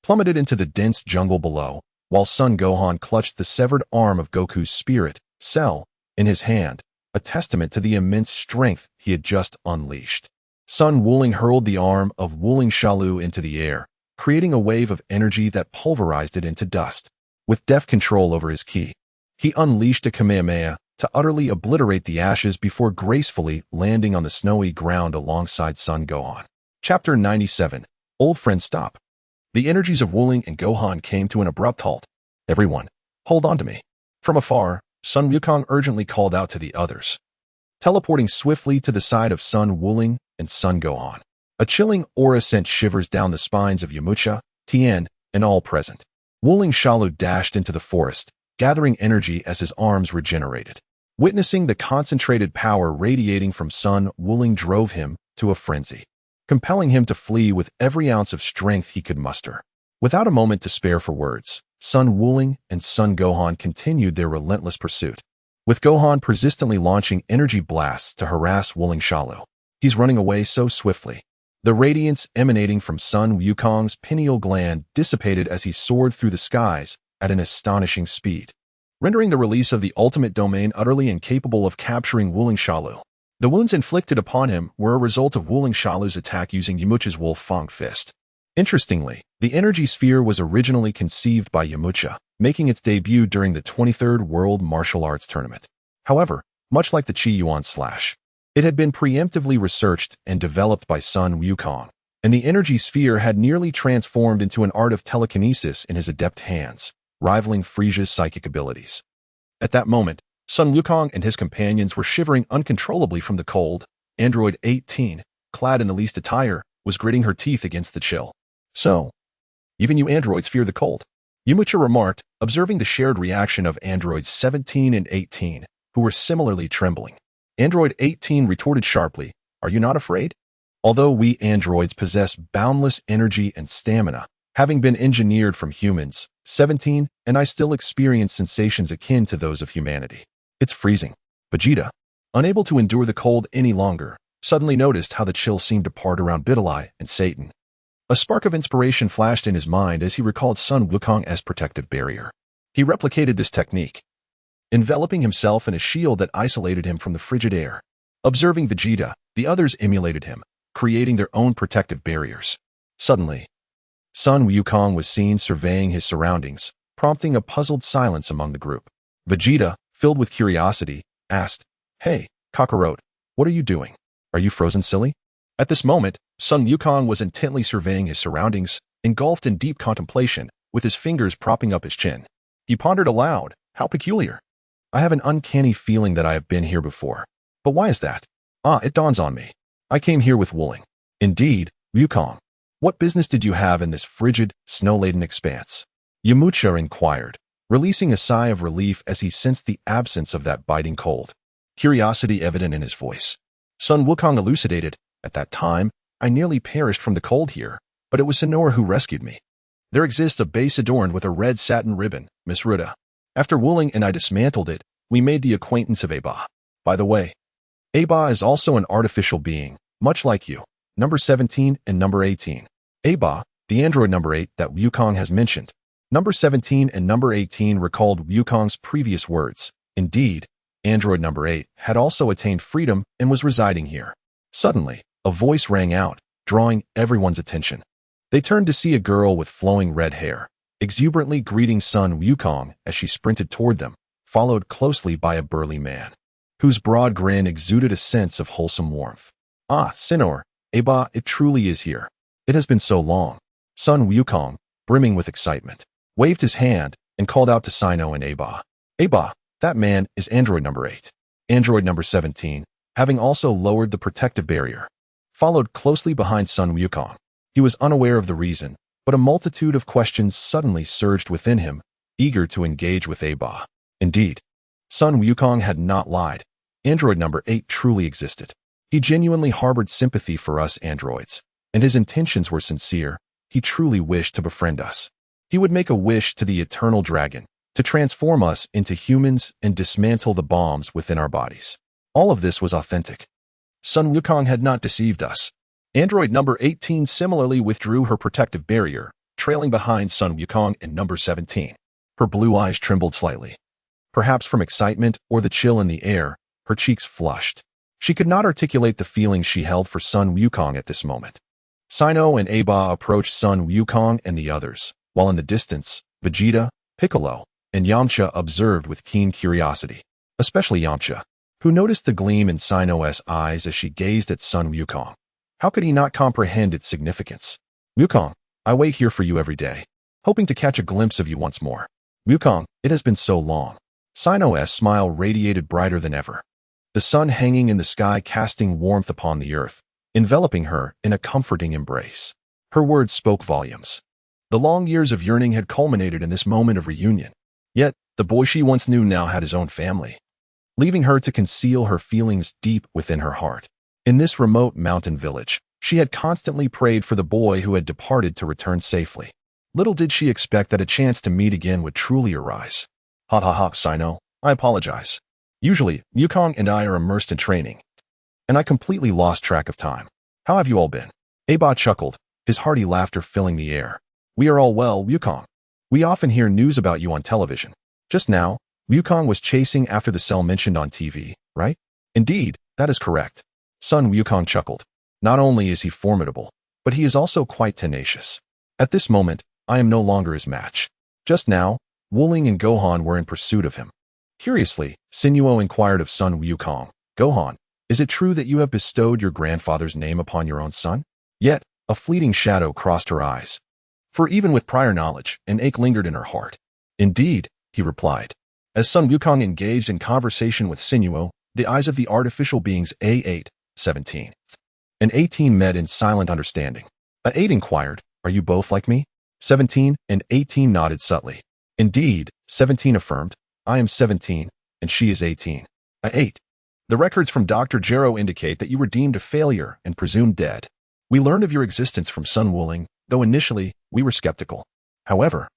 plummeted into the dense jungle below, while Son Gohan clutched the severed arm of Goku's Spirit Cell in his hand, a testament to the immense strength he had just unleashed. Sun Wuling hurled the arm of Wuling Shalu into the air, creating a wave of energy that pulverized it into dust. With deft control over his ki, he unleashed a Kamehameha to utterly obliterate the ashes before gracefully landing on the snowy ground alongside Son Gohan. Chapter 97. Old Friend Stop. The energies of Wuling and Gohan came to an abrupt halt. Everyone, hold on to me. From afar, Sun Wukong urgently called out to the others, teleporting swiftly to the side of Sun Wuling and Son Gohan. A chilling aura sent shivers down the spines of Yamcha, Tien, and all present. Wuling Shalu dashed into the forest, gathering energy as his arms regenerated. Witnessing the concentrated power radiating from Sun Wuling drove him to a frenzy, compelling him to flee with every ounce of strength he could muster. Without a moment to spare for words, Sun Wuling and Son Gohan continued their relentless pursuit, with Gohan persistently launching energy blasts to harass Wuling Shalu. He's running away so swiftly. The radiance emanating from Sun Wukong's pineal gland dissipated as he soared through the skies at an astonishing speed, rendering the release of the ultimate domain utterly incapable of capturing Wuling Shalu. The wounds inflicted upon him were a result of Wuling Shalu's attack using Yamcha's Wolf Fang Fist. Interestingly, the energy sphere was originally conceived by Yamcha, making its debut during the 23rd World Martial Arts Tournament. However, much like the Chi Yuan Slash, it had been preemptively researched and developed by Sun Wukong, and the energy sphere had nearly transformed into an art of telekinesis in his adept hands, rivaling Frisia's psychic abilities. At that moment, Sun Wukong and his companions were shivering uncontrollably from the cold. Android 18, clad in the least attire, was gritting her teeth against the chill. So, even you androids fear the cold, Yamcha remarked, observing the shared reaction of androids 17 and 18, who were similarly trembling. Android 18 retorted sharply, "Are you not afraid?" Although we androids possess boundless energy and stamina, having been engineered from humans, 17 and I still experience sensations akin to those of humanity. It's freezing. Vegeta, unable to endure the cold any longer, suddenly noticed how the chill seemed to part around Bidalai and Satan. A spark of inspiration flashed in his mind as he recalled Sun Wukong's protective barrier. He replicated this technique, enveloping himself in a shield that isolated him from the frigid air. Observing Vegeta, the others emulated him, creating their own protective barriers. Suddenly, Sun Wukong was seen surveying his surroundings, prompting a puzzled silence among the group. Vegeta, filled with curiosity, asked, "Hey, Kakarot, what are you doing? Are you frozen silly?" At this moment, Sun Wukong was intently surveying his surroundings, engulfed in deep contemplation, with his fingers propping up his chin. He pondered aloud, "How peculiar. I have an uncanny feeling that I have been here before. But why is that? It dawns on me. I came here with Wuling." "Indeed, Wukong. What business did you have in this frigid, snow-laden expanse?" Yamcha inquired, releasing a sigh of relief as he sensed the absence of that biting cold, curiosity evident in his voice. Sun Wukong elucidated, "At that time, I nearly perished from the cold here, but it was Sinora who rescued me. There exists a base adorned with a red satin ribbon, Miss Ruda. After Wuling and I dismantled it, we made the acquaintance of Aba. By the way, Aba is also an artificial being, much like you, number 17 and number 18. Aba, the android number 8 that Wukong has mentioned." Number 17 and number 18 recalled Wukong's previous words. Indeed, android number 8 had also attained freedom and was residing here. Suddenly, a voice rang out, drawing everyone's attention. They turned to see a girl with flowing red hair, exuberantly greeting Sun Wukong as she sprinted toward them, followed closely by a burly man, whose broad grin exuded a sense of wholesome warmth. "Ah, Sinor, Aba, it truly is here. It has been so long." Sun Wukong, brimming with excitement, waved his hand and called out to Sino and Aba. Aba, that man is android number 8. Android number 17, having also lowered the protective barrier, followed closely behind Sun Wukong. He was unaware of the reason, but a multitude of questions suddenly surged within him, eager to engage with Aba. Indeed, Sun Wukong had not lied. Android number 8 truly existed. He genuinely harbored sympathy for us androids, and his intentions were sincere. He truly wished to befriend us. He would make a wish to the eternal dragon to transform us into humans and dismantle the bombs within our bodies. All of this was authentic. Sun Wukong had not deceived us. Android number 18 similarly withdrew her protective barrier, trailing behind Sun Wukong and number 17. Her blue eyes trembled slightly. Perhaps from excitement or the chill in the air, her cheeks flushed. She could not articulate the feelings she held for Sun Wukong at this moment. Sino and Aba approached Sun Wukong and the others, while in the distance, Vegeta, Piccolo, and Yamcha observed with keen curiosity, especially Yamcha, who noticed the gleam in Sino's eyes as she gazed at Sun Wukong. How could he not comprehend its significance? Wukong, I wait here for you every day, hoping to catch a glimpse of you once more. Wukong, it has been so long. Sino's smile radiated brighter than ever, the sun hanging in the sky casting warmth upon the earth, enveloping her in a comforting embrace. Her words spoke volumes. The long years of yearning had culminated in this moment of reunion. Yet, the boy she once knew now had his own family, leaving her to conceal her feelings deep within her heart. In this remote mountain village, she had constantly prayed for the boy who had departed to return safely. Little did she expect that a chance to meet again would truly arise. Ha ha ha, Sino, I apologize. Usually, Wukong and I are immersed in training, and I completely lost track of time. How have you all been? Aba chuckled, his hearty laughter filling the air. We are all well, Wukong. We often hear news about you on television. Just now, Wukong was chasing after the cell mentioned on TV, right? Indeed, that is correct. Sun Wukong chuckled. Not only is he formidable, but he is also quite tenacious. At this moment, I am no longer his match. Just now, Wuling and Gohan were in pursuit of him. Curiously, Sinuo inquired of Sun Wukong, Gohan, is it true that you have bestowed your grandfather's name upon your own son? Yet, a fleeting shadow crossed her eyes. For even with prior knowledge, an ache lingered in her heart. Indeed, he replied. As Sun Wukong engaged in conversation with Sinuo, the eyes of the artificial beings A8, 17, and 18 met in silent understanding. A8 inquired, are you both like me? 17 and 18 nodded subtly. Indeed, 17 affirmed, I am 17, and she is 18. A8. The records from Dr. Gero indicate that you were deemed a failure and presumed dead. We learned of your existence from Sun Wuling, though initially, we were skeptical. However,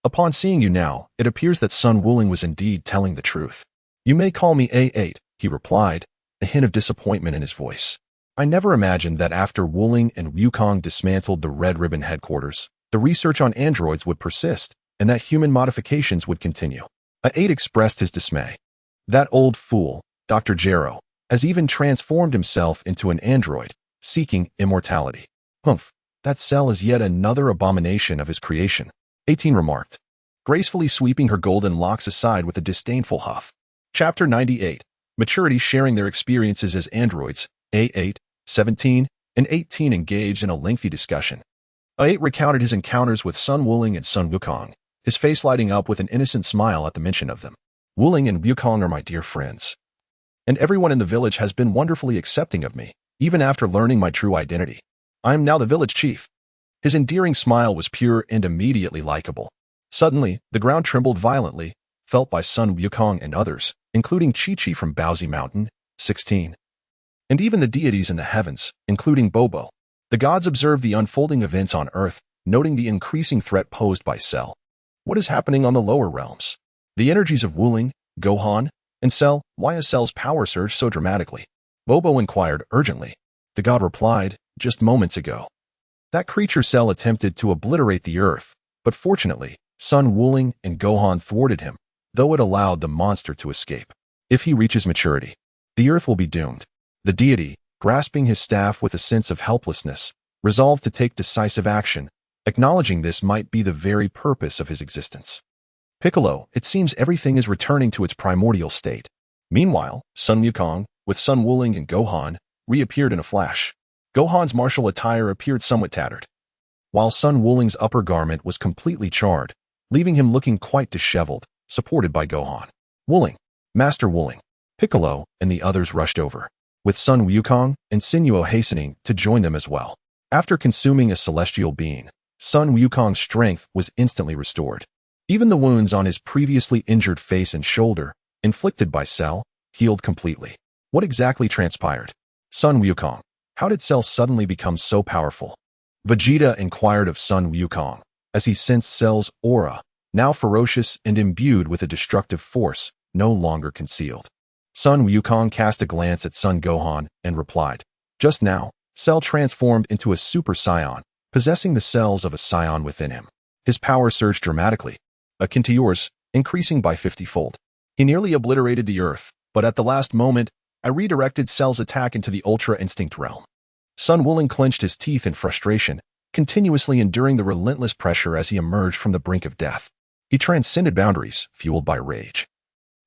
upon seeing you now, it appears that Sun Wuling was indeed telling the truth. You may call me A8, he replied, a hint of disappointment in his voice. I never imagined that after Wuling and Wukong dismantled the Red Ribbon headquarters, the research on androids would persist, and that human modifications would continue. A8 expressed his dismay. That old fool, Dr. Gero, has even transformed himself into an android, seeking immortality. Humph, that cell is yet another abomination of his creation, 18 remarked, gracefully sweeping her golden locks aside with a disdainful huff. Chapter 98. Maturity sharing their experiences as androids, A8, 17, and 18 engaged in a lengthy discussion. A8 recounted his encounters with Sun Wuling and Sun Wukong, his face lighting up with an innocent smile at the mention of them. Wuling and Wukong are my dear friends, and everyone in the village has been wonderfully accepting of me, even after learning my true identity. I am now the village chief. His endearing smile was pure and immediately likable. Suddenly, the ground trembled violently, felt by Sun Wukong and others, including Chi-Chi from Bowsy Mountain, 16. And even the deities in the heavens, including Bobo. The gods observed the unfolding events on Earth, noting the increasing threat posed by Cell. What is happening on the lower realms? The energies of Wuling, Gohan, and Cell, why has Cell's power surged so dramatically? Bobo inquired urgently. The god replied, just moments ago. That creature Cell attempted to obliterate the Earth, but fortunately, Sun Wuling and Gohan thwarted him, though it allowed the monster to escape. If he reaches maturity, the Earth will be doomed. The deity, grasping his staff with a sense of helplessness, resolved to take decisive action, acknowledging this might be the very purpose of his existence. Piccolo, it seems everything is returning to its primordial state. Meanwhile, Sun Wukong, with Sun Wuling and Gohan, reappeared in a flash. Gohan's martial attire appeared somewhat tattered. while Sun Wuling's upper garment was completely charred, leaving him looking quite disheveled, supported by Gohan. Wuling, Master Wuling, Piccolo, and the others rushed over, with Sun Wukong and Sinuo hastening to join them as well. After consuming a celestial being, Sun Wukong's strength was instantly restored. Even the wounds on his previously injured face and shoulder, inflicted by Cell, healed completely. What exactly transpired? Sun Wukong, how did Cell suddenly become so powerful? Vegeta inquired of Sun Wukong, as he sensed Cell's aura, now ferocious and imbued with a destructive force, no longer concealed. Sun Wukong cast a glance at Son Gohan and replied, "Just now, Cell transformed into a Super Saiyan, possessing the cells of a Saiyan within him. His power surged dramatically, akin to yours, increasing by 50-fold. He nearly obliterated the Earth, but at the last moment, I redirected Cell's attack into the Ultra Instinct realm." Sun Wuling clenched his teeth in frustration, continuously enduring the relentless pressure as he emerged from the brink of death. He transcended boundaries, fueled by rage,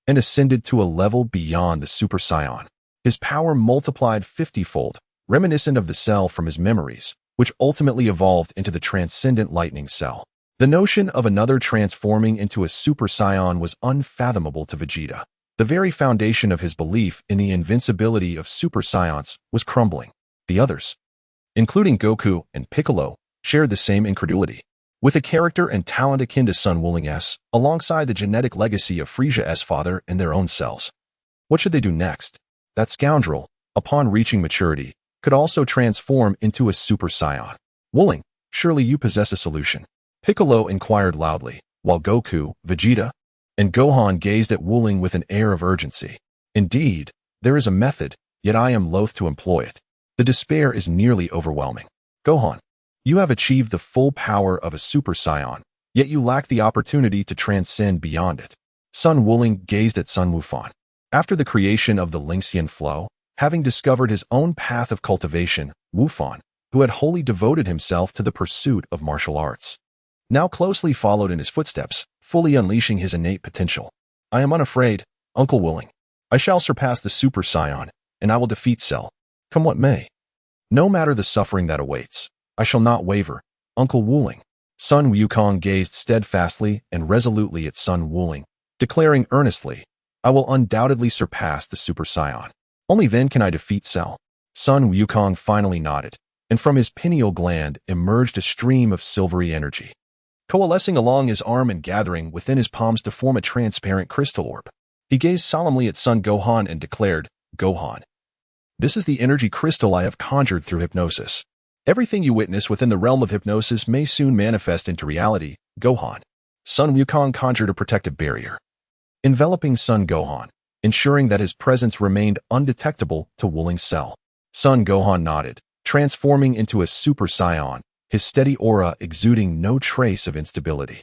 and ascended to a level beyond the Super Saiyan. His power multiplied 50-fold, reminiscent of the Cell from his memories, which ultimately evolved into the transcendent Lightning Cell. The notion of another transforming into a Super Saiyan was unfathomable to Vegeta. The very foundation of his belief in the invincibility of Super Saiyans was crumbling. The others, including Goku and Piccolo, shared the same incredulity. With a character and talent akin to Sun Wuling's, alongside the genetic legacy of Frieza's father and their own cells. What should they do next? That scoundrel, upon reaching maturity, could also transform into a Super Saiyan. Wuling, surely you possess a solution. Piccolo inquired loudly, while Goku, Vegeta, and Gohan gazed at Wuling with an air of urgency. Indeed, there is a method, yet I am loath to employ it. The despair is nearly overwhelming. Gohan, you have achieved the full power of a Super Saiyan, yet you lack the opportunity to transcend beyond it. Sun Wuling gazed at Sun Wufan. After the creation of the Lingxian flow, having discovered his own path of cultivation, Wufan, who had wholly devoted himself to the pursuit of martial arts, now closely followed in his footsteps, fully unleashing his innate potential. I am unafraid, Uncle Wuling. I shall surpass the Super Saiyan, and I will defeat Cell, come what may. No matter the suffering that awaits, I shall not waver, Uncle Wuling. Sun Wukong gazed steadfastly and resolutely at Sun Wuling, declaring earnestly, I will undoubtedly surpass the Super Saiyan. Only then can I defeat Cell. Sun Wukong finally nodded, and from his pineal gland emerged a stream of silvery energy, coalescing along his arm and gathering within his palms to form a transparent crystal orb. He gazed solemnly at Son Gohan and declared, Gohan, this is the energy crystal I have conjured through hypnosis. Everything you witness within the realm of hypnosis may soon manifest into reality, Gohan. Sun Wukong conjured a protective barrier, enveloping Son Gohan, ensuring that his presence remained undetectable to Wuling's Cell. Son Gohan nodded, transforming into a Super Saiyan, his steady aura exuding no trace of instability.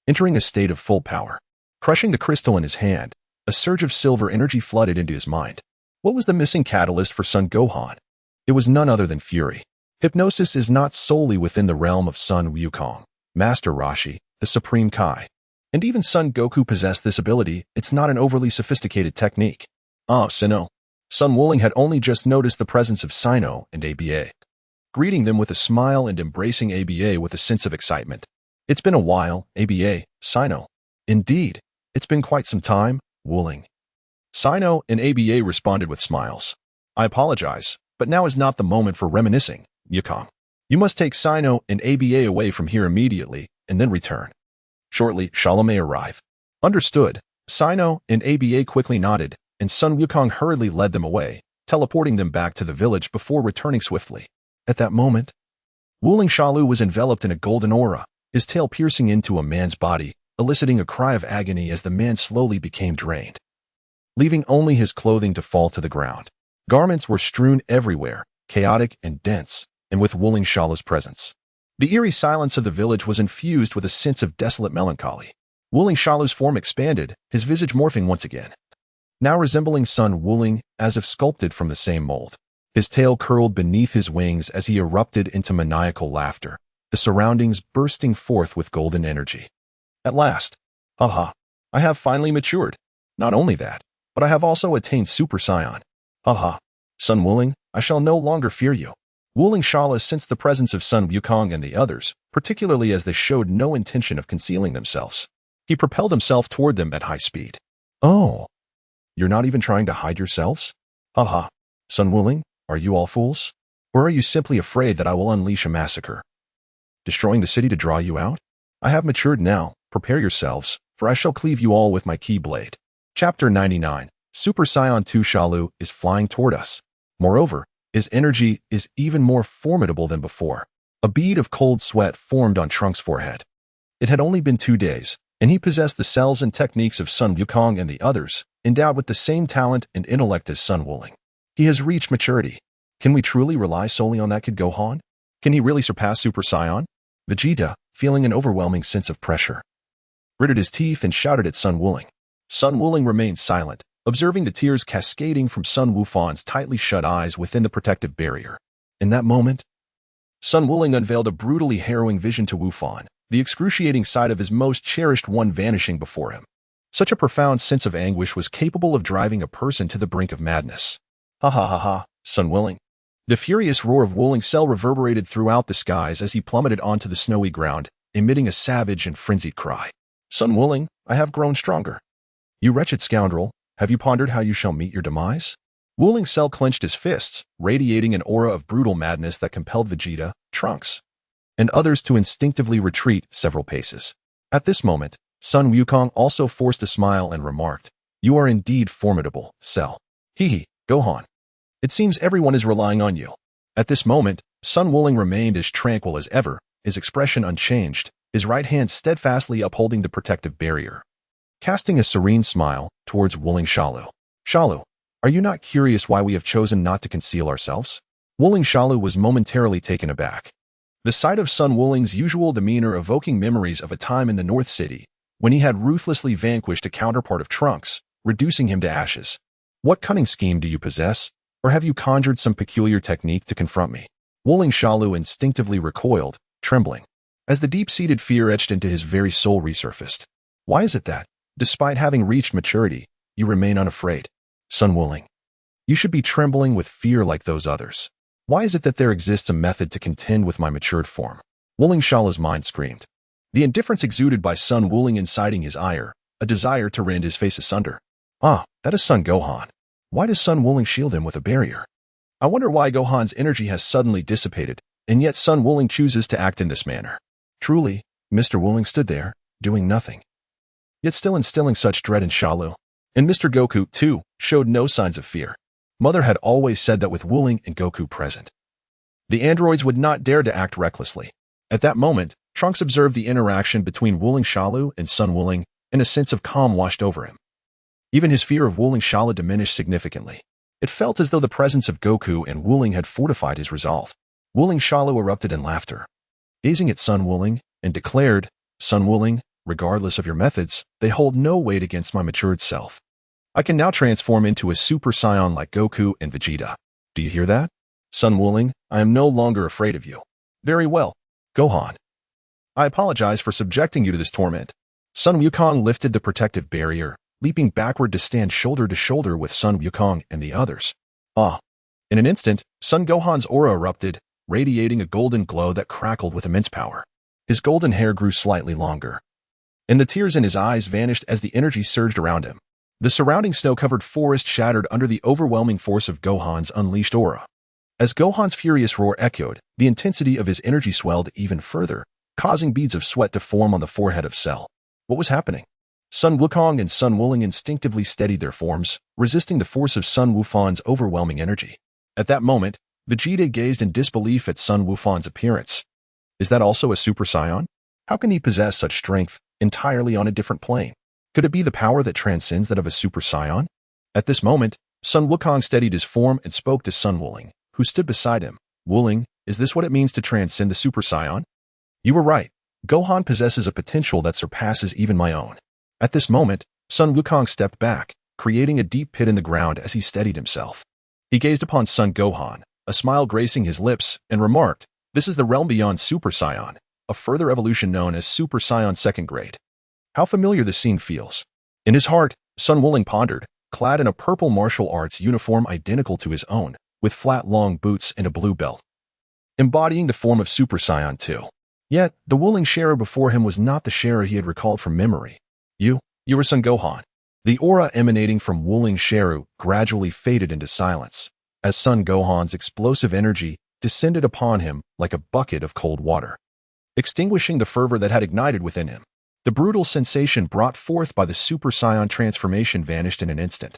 Entering a state of full power. Crushing the crystal in his hand, a surge of silver energy flooded into his mind. What was the missing catalyst for Son Gohan? It was none other than fury. Hypnosis is not solely within the realm of Sun Wukong, Master Roshi, the Supreme Kai. And even Son Goku possessed this ability. It's not an overly sophisticated technique. Ah, Sino. Sun Wuling had only just noticed the presence of Sino and ABA, greeting them with a smile and embracing ABA with a sense of excitement. It's been a while, ABA, Sino. Indeed, it's been quite some time, Wuling. Sino and ABA responded with smiles. I apologize, but now is not the moment for reminiscing, Wukong. You must take Sino and ABA away from here immediately and then return. Shortly, Shala may arrive. Understood. Sino and ABA quickly nodded, and Sun Wukong hurriedly led them away, teleporting them back to the village before returning swiftly. At that moment, Wuling Shalu was enveloped in a golden aura, his tail piercing into a man's body, eliciting a cry of agony as the man slowly became drained, leaving only his clothing to fall to the ground. Garments were strewn everywhere, chaotic and dense, and with Wuling Shalu's presence, the eerie silence of the village was infused with a sense of desolate melancholy. Wuling Shalu's form expanded, his visage morphing once again, now resembling Sun Wuling as if sculpted from the same mold. His tail curled beneath his wings as he erupted into maniacal laughter, the surroundings bursting forth with golden energy. At last, haha, I have finally matured. Not only that, but I have also attained Super Saiyan. Haha, Sun Wuling, I shall no longer fear you. Wuling Shala sensed the presence of Sun Wukong and the others, particularly as they showed no intention of concealing themselves. He propelled himself toward them at high speed. Oh, you're not even trying to hide yourselves? Haha. Sun Wuling, are you all fools? Or are you simply afraid that I will unleash a massacre, destroying the city to draw you out? I have matured now. Prepare yourselves, for I shall cleave you all with my key blade. Chapter 99. Super Saiyan 2 Shalu is flying toward us. Moreover, his energy is even more formidable than before. A bead of cold sweat formed on Trunks' forehead. It had only been 2 days, and he possessed the cells and techniques of Sun Wukong and the others, endowed with the same talent and intellect as Sun Wuling. He has reached maturity. Can we truly rely solely on that kid Gohan? Can he really surpass Super Saiyan? Vegeta, feeling an overwhelming sense of pressure, gritted his teeth and shouted at Sun Wuling. Sun Wuling remained silent, observing the tears cascading from Sun Wufan's tightly shut eyes within the protective barrier. In that moment, Sun Wuling unveiled a brutally harrowing vision to Wufan, the excruciating sight of his most cherished one vanishing before him. Such a profound sense of anguish was capable of driving a person to the brink of madness. Ha ha ha ha, Sun Wuling. The furious roar of Wuling Cell reverberated throughout the skies as he plummeted onto the snowy ground, emitting a savage and frenzied cry. Sun Wuling, I have grown stronger. You wretched scoundrel, have you pondered how you shall meet your demise? Wuling Cell clenched his fists, radiating an aura of brutal madness that compelled Vegeta, Trunks, and others to instinctively retreat several paces. At this moment, Sun Wukong also forced a smile and remarked, You are indeed formidable, Cell. Hee, Gohan. It seems everyone is relying on you. At this moment, Sun Wuling remained as tranquil as ever, his expression unchanged, his right hand steadfastly upholding the protective barrier, casting a serene smile towards Wuling Shalu. Shalu, are you not curious why we have chosen not to conceal ourselves? Wuling Shalu was momentarily taken aback. The sight of Sun Wuling's usual demeanor evoking memories of a time in the North City, when he had ruthlessly vanquished a counterpart of Trunks, reducing him to ashes. What cunning scheme do you possess? Or have you conjured some peculiar technique to confront me? Wuling Shalu instinctively recoiled, trembling, as the deep-seated fear etched into his very soul resurfaced. Why is it that, despite having reached maturity, you remain unafraid? Sun Wuling, you should be trembling with fear like those others. Why is it that there exists a method to contend with my matured form? Wuling Shalu's mind screamed. The indifference exuded by Sun Wuling inciting his ire, a desire to rend his face asunder. Ah, that is Son Gohan. Why does Sun Wuling shield him with a barrier? I wonder why Gohan's energy has suddenly dissipated, and yet Sun Wuling chooses to act in this manner. Truly, Mr. Wuling stood there, doing nothing, yet still instilling such dread in Shalu. And Mr. Goku, too, showed no signs of fear. Mother had always said that with Wuling and Goku present, the androids would not dare to act recklessly. At that moment, Trunks observed the interaction between Wuling Shalu and Sun Wuling, and a sense of calm washed over him. Even his fear of Wuling Shalu diminished significantly. It felt as though the presence of Goku and Wuling had fortified his resolve. Wuling Shalu erupted in laughter, gazing at Sun Wuling, and declared, Sun Wuling, regardless of your methods, they hold no weight against my matured self. I can now transform into a Super Saiyan like Goku and Vegeta. Do you hear that? Sun Wuling, I am no longer afraid of you. Very well, Gohan. I apologize for subjecting you to this torment. Sun Wukong lifted the protective barrier, leaping backward to stand shoulder to shoulder with Sun Wukong and the others. Ah! In an instant, Sun Gohan's aura erupted, radiating a golden glow that crackled with immense power. His golden hair grew slightly longer, and the tears in his eyes vanished as the energy surged around him. The surrounding snow-covered forest shattered under the overwhelming force of Gohan's unleashed aura. As Gohan's furious roar echoed, the intensity of his energy swelled even further, causing beads of sweat to form on the forehead of Cell. What was happening? Sun Wukong and Sun Wuling instinctively steadied their forms, resisting the force of Sun Wufan's overwhelming energy. At that moment, Vegeta gazed in disbelief at Sun Wufan's appearance. Is that also a Super Saiyan? How can he possess such strength, entirely on a different plane? Could it be the power that transcends that of a Super Saiyan? At this moment, Sun Wukong steadied his form and spoke to Sun Wuling, who stood beside him. Wuling, is this what it means to transcend the Super Saiyan? You were right. Gohan possesses a potential that surpasses even my own. At this moment, Sun Wukong stepped back, creating a deep pit in the ground as he steadied himself. He gazed upon Son Gohan, a smile gracing his lips, and remarked, This is the realm beyond Super Saiyan, a further evolution known as Super Saiyan second grade. How familiar the scene feels. In his heart, Sun Wuling pondered, clad in a purple martial arts uniform identical to his own, with flat long boots and a blue belt. embodying the form of Super Saiyan 2. Yet, the Wuling Sharu before him was not the Sharu he had recalled from memory. You were Son Gohan. The aura emanating from Wuling Sharu gradually faded into silence, as Son Gohan's explosive energy descended upon him like a bucket of cold water, extinguishing the fervor that had ignited within him. The brutal sensation brought forth by the Super Saiyan transformation vanished in an instant.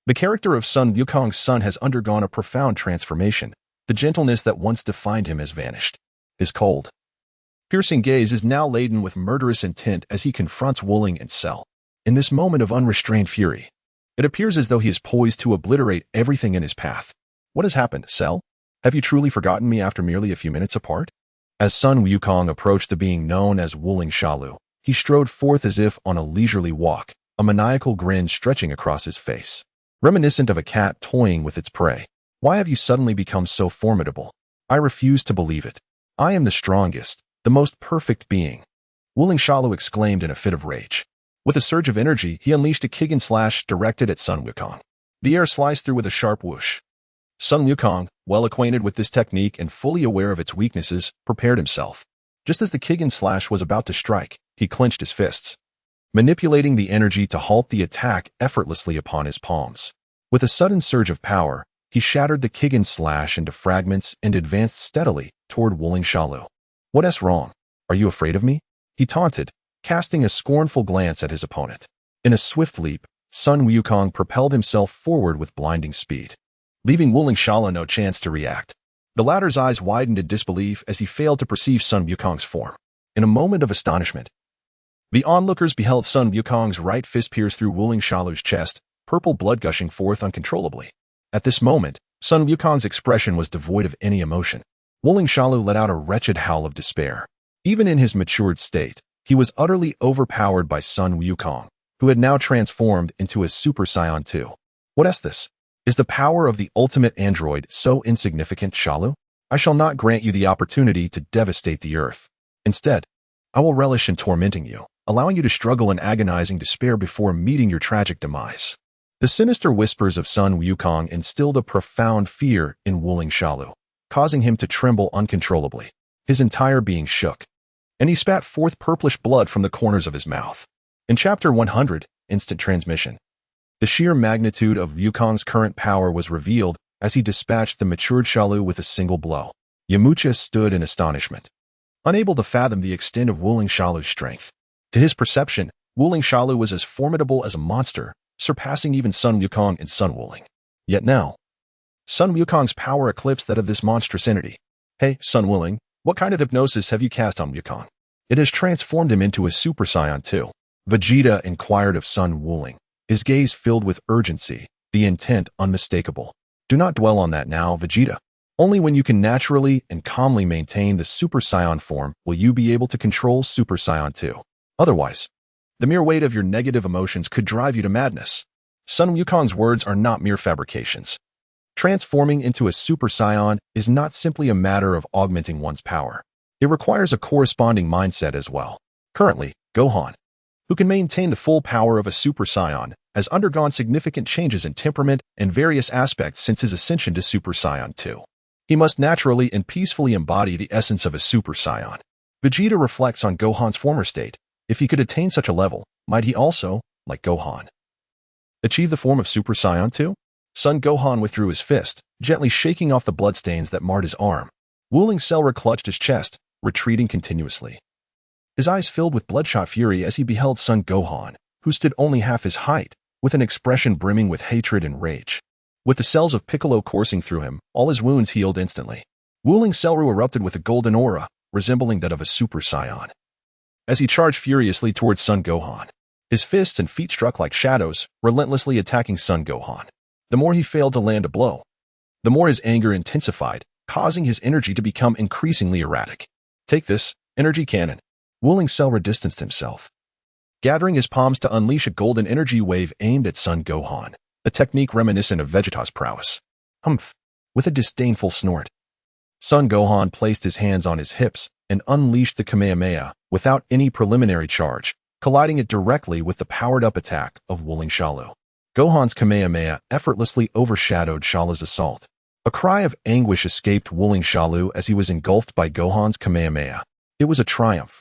The character of Son Wukong's son has undergone a profound transformation. The gentleness that once defined him has vanished. His cold, piercing gaze is now laden with murderous intent as he confronts Wuling and Cell. In this moment of unrestrained fury, it appears as though he is poised to obliterate everything in his path. What has happened, Cell? Have you truly forgotten me after merely a few minutes apart? As Son Wukong approached the being known as Wuling Shalu, he strode forth as if on a leisurely walk, a maniacal grin stretching across his face, reminiscent of a cat toying with its prey. Why have you suddenly become so formidable? I refuse to believe it. I am the strongest, the most perfect being. Wuling Shalu exclaimed in a fit of rage. With a surge of energy, he unleashed a Kigen slash directed at Son Wukong. The air sliced through with a sharp whoosh. Son Wukong, well acquainted with this technique and fully aware of its weaknesses, prepared himself. Just as the Kigen slash was about to strike, he clenched his fists, manipulating the energy to halt the attack effortlessly upon his palms. With a sudden surge of power, he shattered the Kigen slash into fragments and advanced steadily toward Wuling Shalu. What's wrong? Are you afraid of me? He taunted, casting a scornful glance at his opponent. In a swift leap, Son Wukong propelled himself forward with blinding speed, leaving Wuling Shalu no chance to react. The latter's eyes widened in disbelief as he failed to perceive Son Wukong's form. In a moment of astonishment, the onlookers beheld Son Wukong's right fist pierce through Wuling Shalu's chest, purple blood gushing forth uncontrollably. At this moment, Son Wukong's expression was devoid of any emotion. Wuling Shalu let out a wretched howl of despair. Even in his matured state, he was utterly overpowered by Son Wukong, who had now transformed into a Super Saiyan 2. What is this? Is the power of the ultimate android so insignificant, Shalu? I shall not grant you the opportunity to devastate the earth. Instead, I will relish in tormenting you, allowing you to struggle in agonizing despair before meeting your tragic demise. The sinister whispers of Son Wukong instilled a profound fear in Wuling Shalu, causing him to tremble uncontrollably. His entire being shook, and he spat forth purplish blood from the corners of his mouth. In Chapter 100, Instant Transmission, the sheer magnitude of Wukong's current power was revealed as he dispatched the matured Shalu with a single blow. Yamcha stood in astonishment, unable to fathom the extent of Wuling Shalu's strength. To his perception, Wuling Shalu was as formidable as a monster, surpassing even Son Wukong and Son Wuling. Yet now, Son Wukong's power eclipsed that of this monstrous entity. Hey, Son Wuling, what kind of hypnosis have you cast on Wukong? It has transformed him into a Super Saiyan 2. Vegeta inquired of Son Wuling, his gaze filled with urgency, the intent unmistakable. Do not dwell on that now, Vegeta. Only when you can naturally and calmly maintain the Super Saiyan form will you be able to control Super Saiyan 2. Otherwise, the mere weight of your negative emotions could drive you to madness. Son Wukong's words are not mere fabrications. Transforming into a Super Saiyan is not simply a matter of augmenting one's power. It requires a corresponding mindset as well. Currently, Gohan, who can maintain the full power of a Super Saiyan, has undergone significant changes in temperament and various aspects since his ascension to Super Saiyan 2. He must naturally and peacefully embody the essence of a Super Saiyan. Vegeta reflects on Gohan's former state. If he could attain such a level, might he also, like Gohan, achieve the form of Super Saiyan 2? Son Gohan withdrew his fist, gently shaking off the bloodstains that marred his arm. Wuling Cell clutched his chest, retreating continuously. His eyes filled with bloodshot fury as he beheld Son Gohan, who stood only half his height, with an expression brimming with hatred and rage. With the cells of Piccolo coursing through him, all his wounds healed instantly. Wuling Cell erupted with a golden aura, resembling that of a Super Saiyan. As he charged furiously towards Son Gohan, his fists and feet struck like shadows, relentlessly attacking Son Gohan. The more he failed to land a blow, the more his anger intensified, causing his energy to become increasingly erratic. Take this, energy cannon. Wuling Cell distanced himself, gathering his palms to unleash a golden energy wave aimed at Son Gohan, a technique reminiscent of Vegeta's prowess. Humph! With a disdainful snort, Son Gohan placed his hands on his hips and unleashed the Kamehameha without any preliminary charge, colliding it directly with the powered-up attack of Wuling Shalu. Gohan's Kamehameha effortlessly overshadowed Shalu's assault, A cry of anguish escaped Wuling Shalu as he was engulfed by Gohan's Kamehameha. It was a triumph.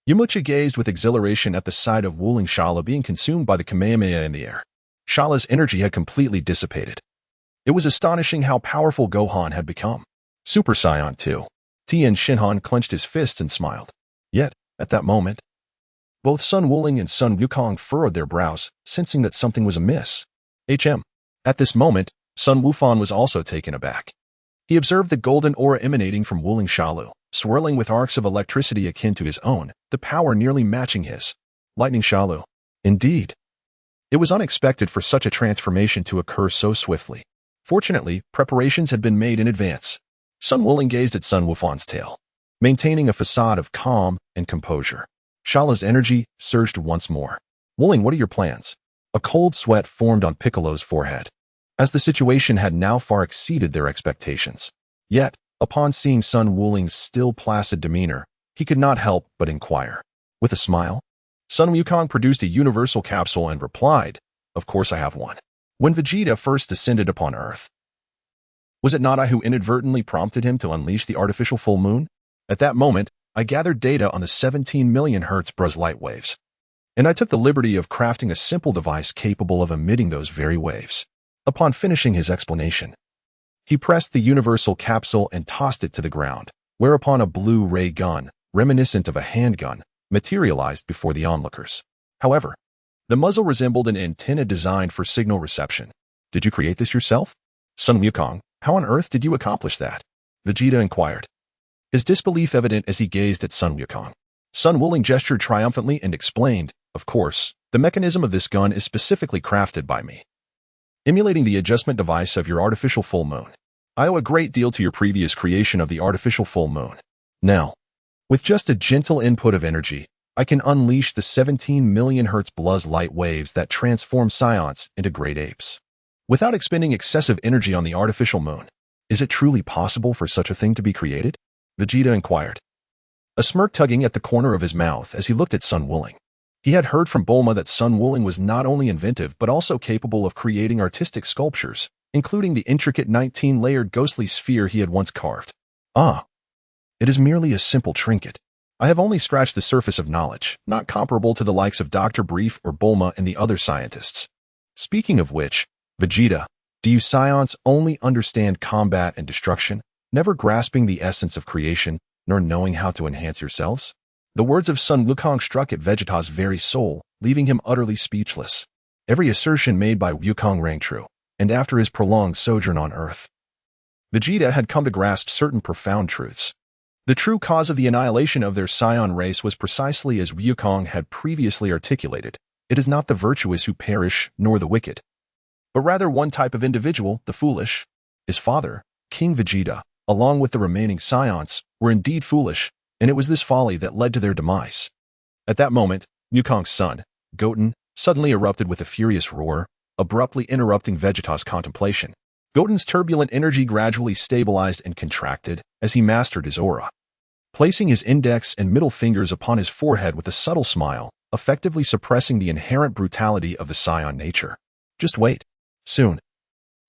Yamcha gazed with exhilaration at the sight of Wuling Shala being consumed by the Kamehameha in the air. Shala's energy had completely dissipated. It was astonishing how powerful Gohan had become. Super Saiyan 2. Tien Shinhan clenched his fist and smiled. Yet, at that moment, both Sun Wuling and Sun Wukong furrowed their brows, sensing that something was amiss. At this moment, Sun Wufan was also taken aback. He observed the golden aura emanating from Wuling Shalu, swirling with arcs of electricity akin to his own, the power nearly matching his. Lightning Shalu. Indeed. It was unexpected for such a transformation to occur so swiftly. Fortunately, preparations had been made in advance. Sun Wuling gazed at Sun Wufan's tail, maintaining a facade of calm and composure. Shala's energy surged once more. Wuling, what are your plans? A cold sweat formed on Piccolo's forehead, as the situation had now far exceeded their expectations. Yet, upon seeing Sun Wuling's still placid demeanor, he could not help but inquire. With a smile, Sun Wukong produced a universal capsule and replied, "Of course I have one. When Vegeta first descended upon Earth, was it not I who inadvertently prompted him to unleash the artificial full moon? At that moment, I gathered data on the 17 million Hz Buzz light waves, and I took the liberty of crafting a simple device capable of emitting those very waves." Upon finishing his explanation, he pressed the universal capsule and tossed it to the ground, whereupon a blue ray gun, reminiscent of a handgun, materialized before the onlookers. However, the muzzle resembled an antenna designed for signal reception. "Did you create this yourself?" "Sun Wukong, how on earth did you accomplish that?" Vegeta inquired, his disbelief evident as he gazed at Sun Wukong. Sun Wuling gestured triumphantly and explained, "Of course, the mechanism of this gun is specifically crafted by me, emulating the adjustment device of your artificial full moon. I owe a great deal to your previous creation of the artificial full moon. Now, with just a gentle input of energy, I can unleash the 17 million Hz Buzz light waves that transform Saiyans into great apes, without expending excessive energy on the artificial moon. Is it truly possible for such a thing to be created?" Vegeta inquired, a smirk tugging at the corner of his mouth as he looked at Sun Wuling. He had heard from Bulma that Sun Wuling was not only inventive but also capable of creating artistic sculptures, including the intricate 19-layered ghostly sphere he had once carved. "Ah, it is merely a simple trinket. I have only scratched the surface of knowledge, not comparable to the likes of Dr. Brief or Bulma and the other scientists. Speaking of which, Vegeta, do you Saiyans only understand combat and destruction, never grasping the essence of creation, nor knowing how to enhance yourselves?" The words of Sun Wukong struck at Vegeta's very soul, leaving him utterly speechless. Every assertion made by Wukong rang true, and after his prolonged sojourn on Earth, Vegeta had come to grasp certain profound truths. The true cause of the annihilation of their Saiyan race was precisely as Wukong had previously articulated. It is not the virtuous who perish, nor the wicked, but rather one type of individual, the foolish. His father, King Vegeta, along with the remaining Saiyans, were indeed foolish, and it was this folly that led to their demise. At that moment, Wukong's son, Goten, suddenly erupted with a furious roar, abruptly interrupting Vegeta's contemplation. Goten's turbulent energy gradually stabilized and contracted as he mastered his aura, placing his index and middle fingers upon his forehead with a subtle smile, effectively suppressing the inherent brutality of the Saiyan nature. "Just wait. Soon,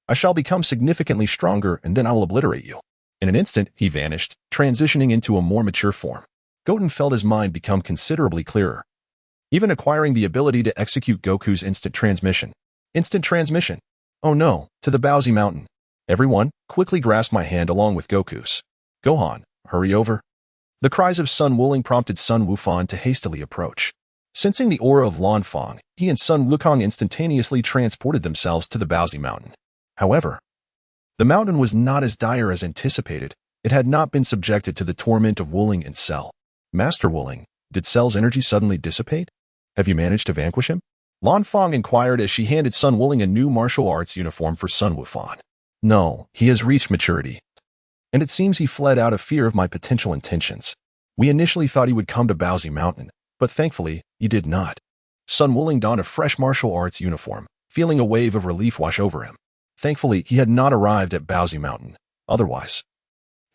I shall become significantly stronger and then I will obliterate you." In an instant, he vanished, transitioning into a more mature form. Goten felt his mind become considerably clearer, even acquiring the ability to execute Goku's instant transmission. Instant transmission! Oh no, to the Bowsy Mountain. Everyone, quickly grasp my hand along with Goku's. Gohan, hurry over. The cries of Sun Wuling prompted Sun Wufan to hastily approach. Sensing the aura of Lanfang, he and Sun Wukong instantaneously transported themselves to the Bowsy Mountain. However, the mountain was not as dire as anticipated. It had not been subjected to the torment of Wuling and Cell. "Master Wuling, did Cell's energy suddenly dissipate? Have you managed to vanquish him?" Lanfang inquired as she handed Sun Wuling a new martial arts uniform for Sun Wufan. "No, he has reached maturity, and it seems he fled out of fear of my potential intentions. We initially thought he would come to Bowsy Mountain, but thankfully, he did not." Sun Wuling donned a fresh martial arts uniform, feeling a wave of relief wash over him. Thankfully, he had not arrived at Bowsy Mountain. Otherwise,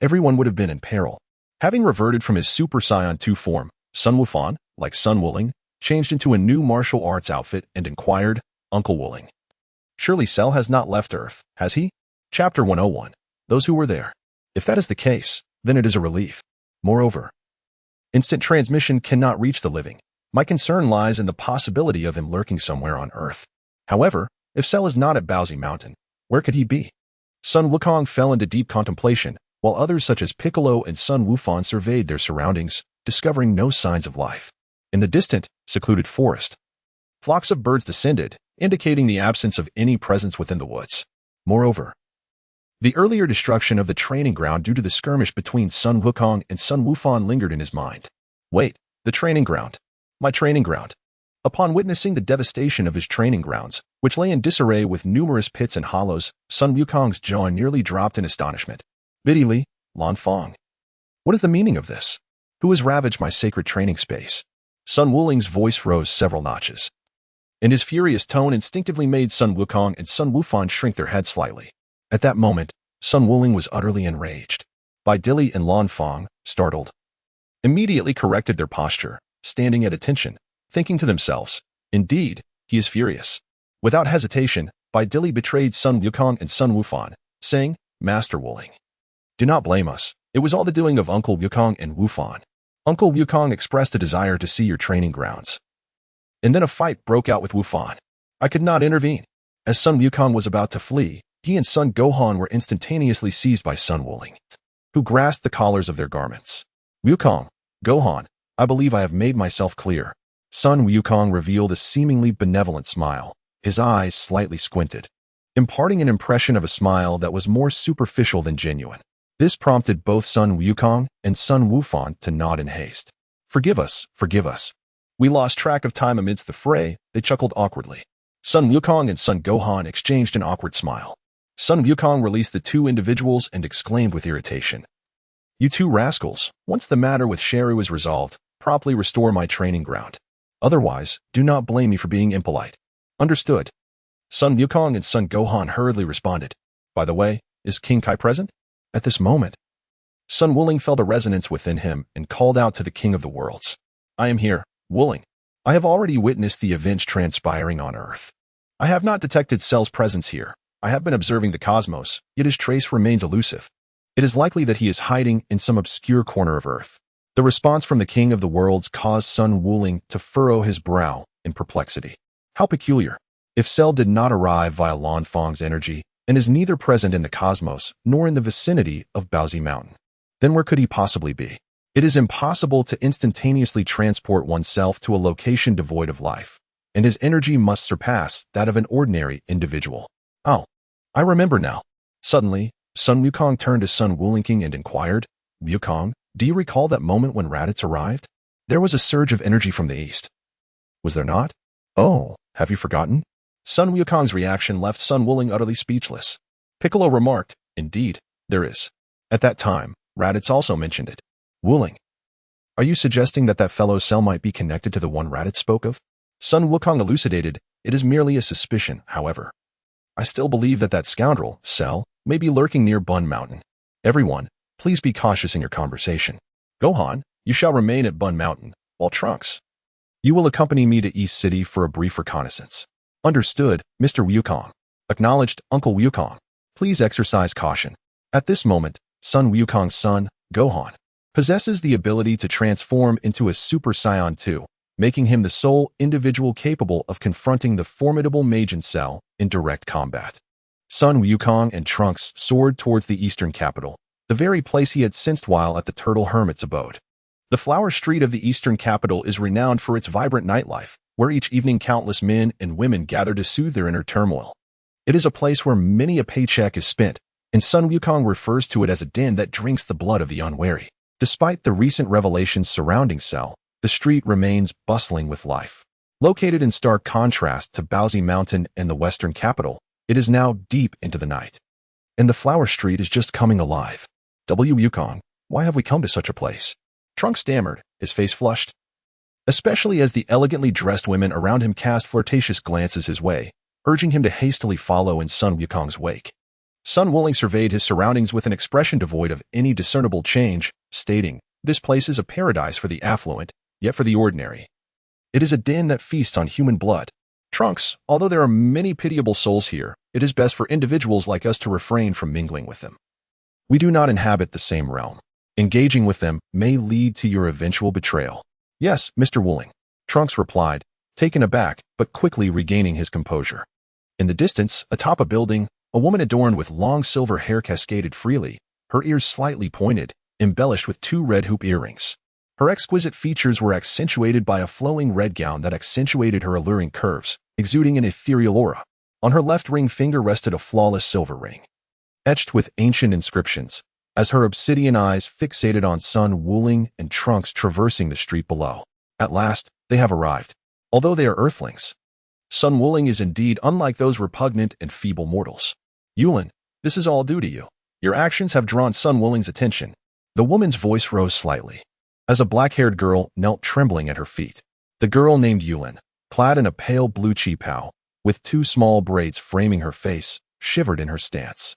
everyone would have been in peril. Having reverted from his Super Saiyan 2 form, Sun Wufan, like Sun Wuling, changed into a new martial arts outfit and inquired, "Uncle Wuling, surely Cell has not left Earth, has he?" Chapter 101. those who were there. If that is the case, then it is a relief. Moreover, instant transmission cannot reach the living. My concern lies in the possibility of him lurking somewhere on Earth. However, if Cell is not at Bowsy Mountain, where could he be? Sun Wukong fell into deep contemplation, while others such as Piccolo and Sun Wufan surveyed their surroundings, discovering no signs of life. In the distant, secluded forest, flocks of birds descended, indicating the absence of any presence within the woods. Moreover, the earlier destruction of the training ground due to the skirmish between Sun Wukong and Sun Wufan lingered in his mind. Wait, the training ground. My training ground. Upon witnessing the devastation of his training grounds, which lay in disarray with numerous pits and hollows, Sun Wukong's jaw nearly dropped in astonishment. Biddy Lan Fong. What is the meaning of this? Who has ravaged my sacred training space? Sun Wuling's voice rose several notches, and his furious tone instinctively made Sun Wukong and Sun Wufan shrink their heads slightly. At that moment, Sun Wuling was utterly enraged. Bai Dili and Lan Fong, startled, immediately corrected their posture, standing at attention, thinking to themselves, indeed, he is furious. Without hesitation, Bai Dili betrayed Sun Wukong and Sun Wufan, saying, Master Wuling, do not blame us. It was all the doing of Uncle Wukong and Wufan. Uncle Wukong expressed a desire to see your training grounds. And then a fight broke out with Wufan. I could not intervene. As Sun Wukong was about to flee, he and Sun Gohan were instantaneously seized by Sun Wuling, who grasped the collars of their garments. Wukong, Gohan, I believe I have made myself clear. Sun Wukong revealed a seemingly benevolent smile, his eyes slightly squinted, imparting an impression of a smile that was more superficial than genuine. This prompted both Sun Wukong and Sun Wufan to nod in haste. Forgive us, forgive us. We lost track of time amidst the fray, they chuckled awkwardly. Sun Wukong and Sun Gohan exchanged an awkward smile. Sun Wukong released the two individuals and exclaimed with irritation. You two rascals, once the matter with Sherry is resolved, promptly restore my training ground. Otherwise, do not blame me for being impolite. Understood. Sun Wukong and Sun Gohan hurriedly responded. By the way, is King Kai present? At this moment, Sun Wuling felt a resonance within him and called out to the King of the Worlds. I am here, Wuling. I have already witnessed the events transpiring on Earth. I have not detected Cell's presence here. I have been observing the cosmos, yet his trace remains elusive. It is likely that he is hiding in some obscure corner of Earth. The response from the King of the Worlds caused Sun Wuling to furrow his brow in perplexity. How peculiar. If Cell did not arrive via Lan Fong's energy and is neither present in the cosmos nor in the vicinity of Bowsy Mountain, then where could he possibly be? It is impossible to instantaneously transport oneself to a location devoid of life, and his energy must surpass that of an ordinary individual. Oh, I remember now. Suddenly, Sun Wukong turned to Sun Wuling and inquired, Wukong, do you recall that moment when Raditz arrived? There was a surge of energy from the east. Was there not? Oh, have you forgotten? Sun Wukong's reaction left Sun Wuling utterly speechless. Piccolo remarked, indeed, there is. At that time, Raditz also mentioned it. Wuling, are you suggesting that fellow Cell might be connected to the one Raditz spoke of? Sun Wukong elucidated, it is merely a suspicion, however. I still believe that scoundrel, Cell, may be lurking near Bun Mountain. Everyone, please be cautious in your conversation. Gohan, you shall remain at Bun Mountain, while Trunks, you will accompany me to East City for a brief reconnaissance. Understood, Mr. Wukong. Acknowledged, Uncle Wukong. Please exercise caution. At this moment, Sun Wukong's son, Gohan, possesses the ability to transform into a Super Saiyan 2, making him the sole individual capable of confronting the formidable Majin Cell in direct combat. Sun Wukong and Trunks soared towards the eastern capital, the very place he had sensed while at the Turtle Hermit's abode. The flower street of the eastern capital is renowned for its vibrant nightlife, where each evening countless men and women gather to soothe their inner turmoil. It is a place where many a paycheck is spent, and Sun Wukong refers to it as a den that drinks the blood of the unwary. Despite the recent revelations surrounding Cell, the street remains bustling with life. Located in stark contrast to Bowsy Mountain and the western capital, it is now deep into the night, and the flower street is just coming alive. Wukong, why have we come to such a place? Trunks stammered, his face flushed, especially as the elegantly dressed women around him cast flirtatious glances his way, urging him to hastily follow in Sun Wukong's wake. Sun Wuling surveyed his surroundings with an expression devoid of any discernible change, stating, this place is a paradise for the affluent, yet for the ordinary. It is a den that feasts on human blood. Trunks, although there are many pitiable souls here, it is best for individuals like us to refrain from mingling with them. We do not inhabit the same realm. Engaging with them may lead to your eventual betrayal. Yes, Mr. Wooling, Trunks replied, taken aback but quickly regaining his composure. In the distance, atop a building, a woman adorned with long silver hair cascaded freely, her ears slightly pointed, embellished with 2 red hoop earrings. Her exquisite features were accentuated by a flowing red gown that accentuated her alluring curves, exuding an ethereal aura. On her left ring finger rested a flawless silver ring, etched with ancient inscriptions, as her obsidian eyes fixated on Sun Wooling and Trunks traversing the street below. At last, they have arrived. Although they are earthlings, Sun Wooling is indeed unlike those repugnant and feeble mortals. Yulin, this is all due to you. Your actions have drawn Sun Wooling's attention. The woman's voice rose slightly, as a black-haired girl knelt trembling at her feet. The girl named Yulin, clad in a pale blue qipao, with 2 small braids framing her face, shivered in her stance.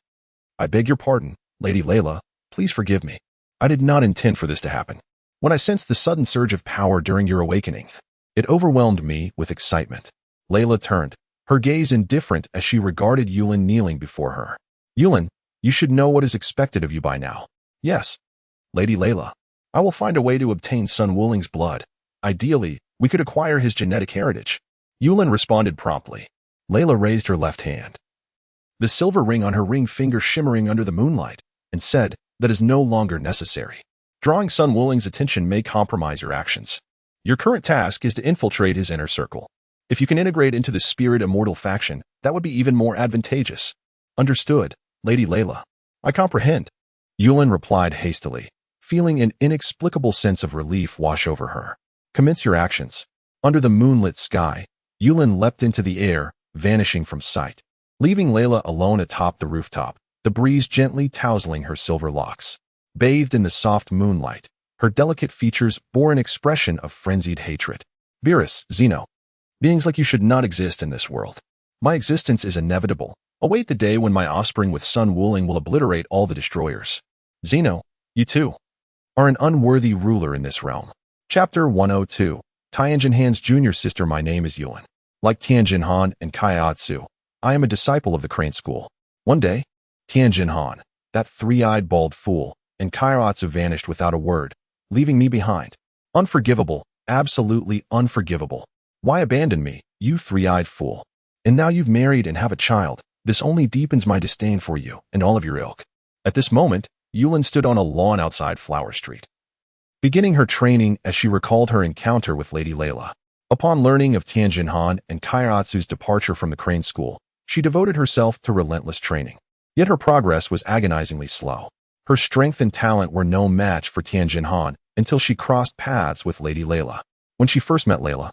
I beg your pardon, Lady Layla, please forgive me. I did not intend for this to happen. When I sensed the sudden surge of power during your awakening, it overwhelmed me with excitement. Layla turned, her gaze indifferent as she regarded Yulin kneeling before her. Yulin, you should know what is expected of you by now. Yes, Lady Layla. I will find a way to obtain Sun Wooling's blood. Ideally, we could acquire his genetic heritage. Yulin responded promptly. Layla raised her left hand, the silver ring on her ring finger shimmering under the moonlight, and said, that is no longer necessary. Drawing Sun Wooling's attention may compromise your actions. Your current task is to infiltrate his inner circle. If you can integrate into the Spirit Immortal faction, that would be even more advantageous. Understood, Lady Layla. I comprehend. Yulin replied hastily, feeling an inexplicable sense of relief wash over her. Commence your actions. Under the moonlit sky, Yulin leapt into the air, vanishing from sight, leaving Layla alone atop the rooftop, the breeze gently tousling her silver locks. Bathed in the soft moonlight, her delicate features bore an expression of frenzied hatred. Beerus, Zeno. Beings like you should not exist in this world. My existence is inevitable. Await the day when my offspring with Sun Wooling will obliterate all the destroyers. Zeno, you too are an unworthy ruler in this realm. Chapter 102. Tianjin Han's junior sister. My name is Yulin. Like Tianjin Han and Kaiatsu, I am a disciple of the Crane School. One day, Tianjin Han, that 3-eyed bald fool, and Kaiatsu vanished without a word, leaving me behind. Unforgivable, absolutely unforgivable. Why abandon me, you 3-eyed fool? And now you've married and have a child. This only deepens my disdain for you and all of your ilk. At this moment, Yulin stood on a lawn outside Flower Street, beginning her training as she recalled her encounter with Lady Layla. Upon learning of Tianjin Han and Kaiatsu's departure from the Crane School, she devoted herself to relentless training. Yet her progress was agonizingly slow. Her strength and talent were no match for Tianjin Han until she crossed paths with Lady Layla. When she first met Layla,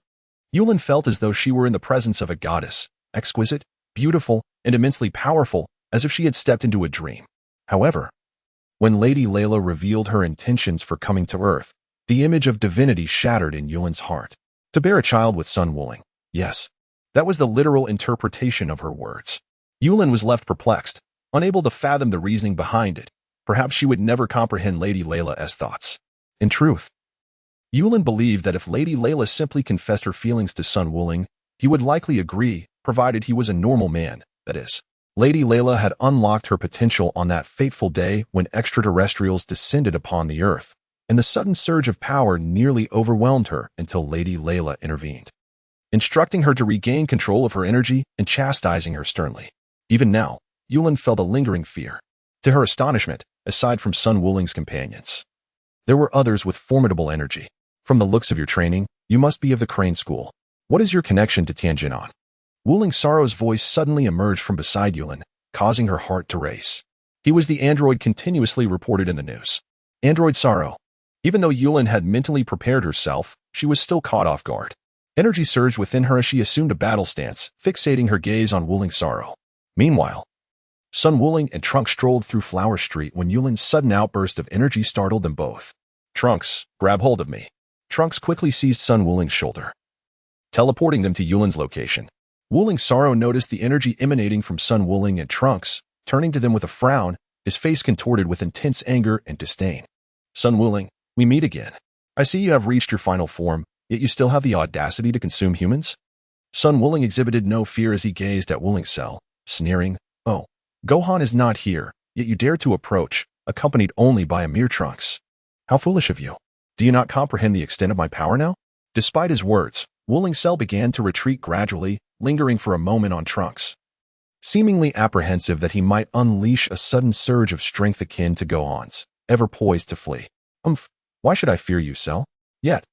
Yulin felt as though she were in the presence of a goddess, exquisite, beautiful, and immensely powerful, as if she had stepped into a dream. However, when Lady Layla revealed her intentions for coming to Earth, the image of divinity shattered in Yulin's heart. To bear a child with Sun Wooling, yes, that was the literal interpretation of her words. Yulin was left perplexed, unable to fathom the reasoning behind it. Perhaps she would never comprehend Lady Layla's thoughts. In truth, Yulin believed that if Lady Layla simply confessed her feelings to Sun Wooling, he would likely agree, provided he was a normal man, that is. Lady Layla had unlocked her potential on that fateful day when extraterrestrials descended upon the Earth, and the sudden surge of power nearly overwhelmed her until Lady Layla intervened, instructing her to regain control of her energy and chastising her sternly. Even now, Yulin felt a lingering fear. To her astonishment, aside from Sun Wooling's companions, there were others with formidable energy. From the looks of your training, you must be of the Crane School. What is your connection to Tianjin Han? Wooling Sorrow's voice suddenly emerged from beside Yulin, causing her heart to race. He was the android continuously reported in the news. Android Sorrow. Even though Yulin had mentally prepared herself, she was still caught off guard. Energy surged within her as she assumed a battle stance, fixating her gaze on Wooling Sorrow. Meanwhile, Sun Wooling and Trunks strolled through Flower Street when Yulin's sudden outburst of energy startled them both. Trunks, grab hold of me. Trunks quickly seized Sun Wooling's shoulder, teleporting them to Yulin's location. Wooling Sorrow noticed the energy emanating from Sun Wooling and Trunks, turning to them with a frown, his face contorted with intense anger and disdain. Sun Wooling, we meet again. I see you have reached your final form, yet you still have the audacity to consume humans? Sun Wooling exhibited no fear as he gazed at Wooling Cell, sneering, Oh, Gohan is not here, yet you dare to approach. accompanied only by a mere Trunks. How foolish of you. Do you not comprehend the extent of my power now? Despite his words, Confronting Cell began to retreat gradually, lingering for a moment on Trunks, seemingly apprehensive that he might unleash a sudden surge of strength akin to Gohan's, ever poised to flee. Why should I fear you, Cell? Yet,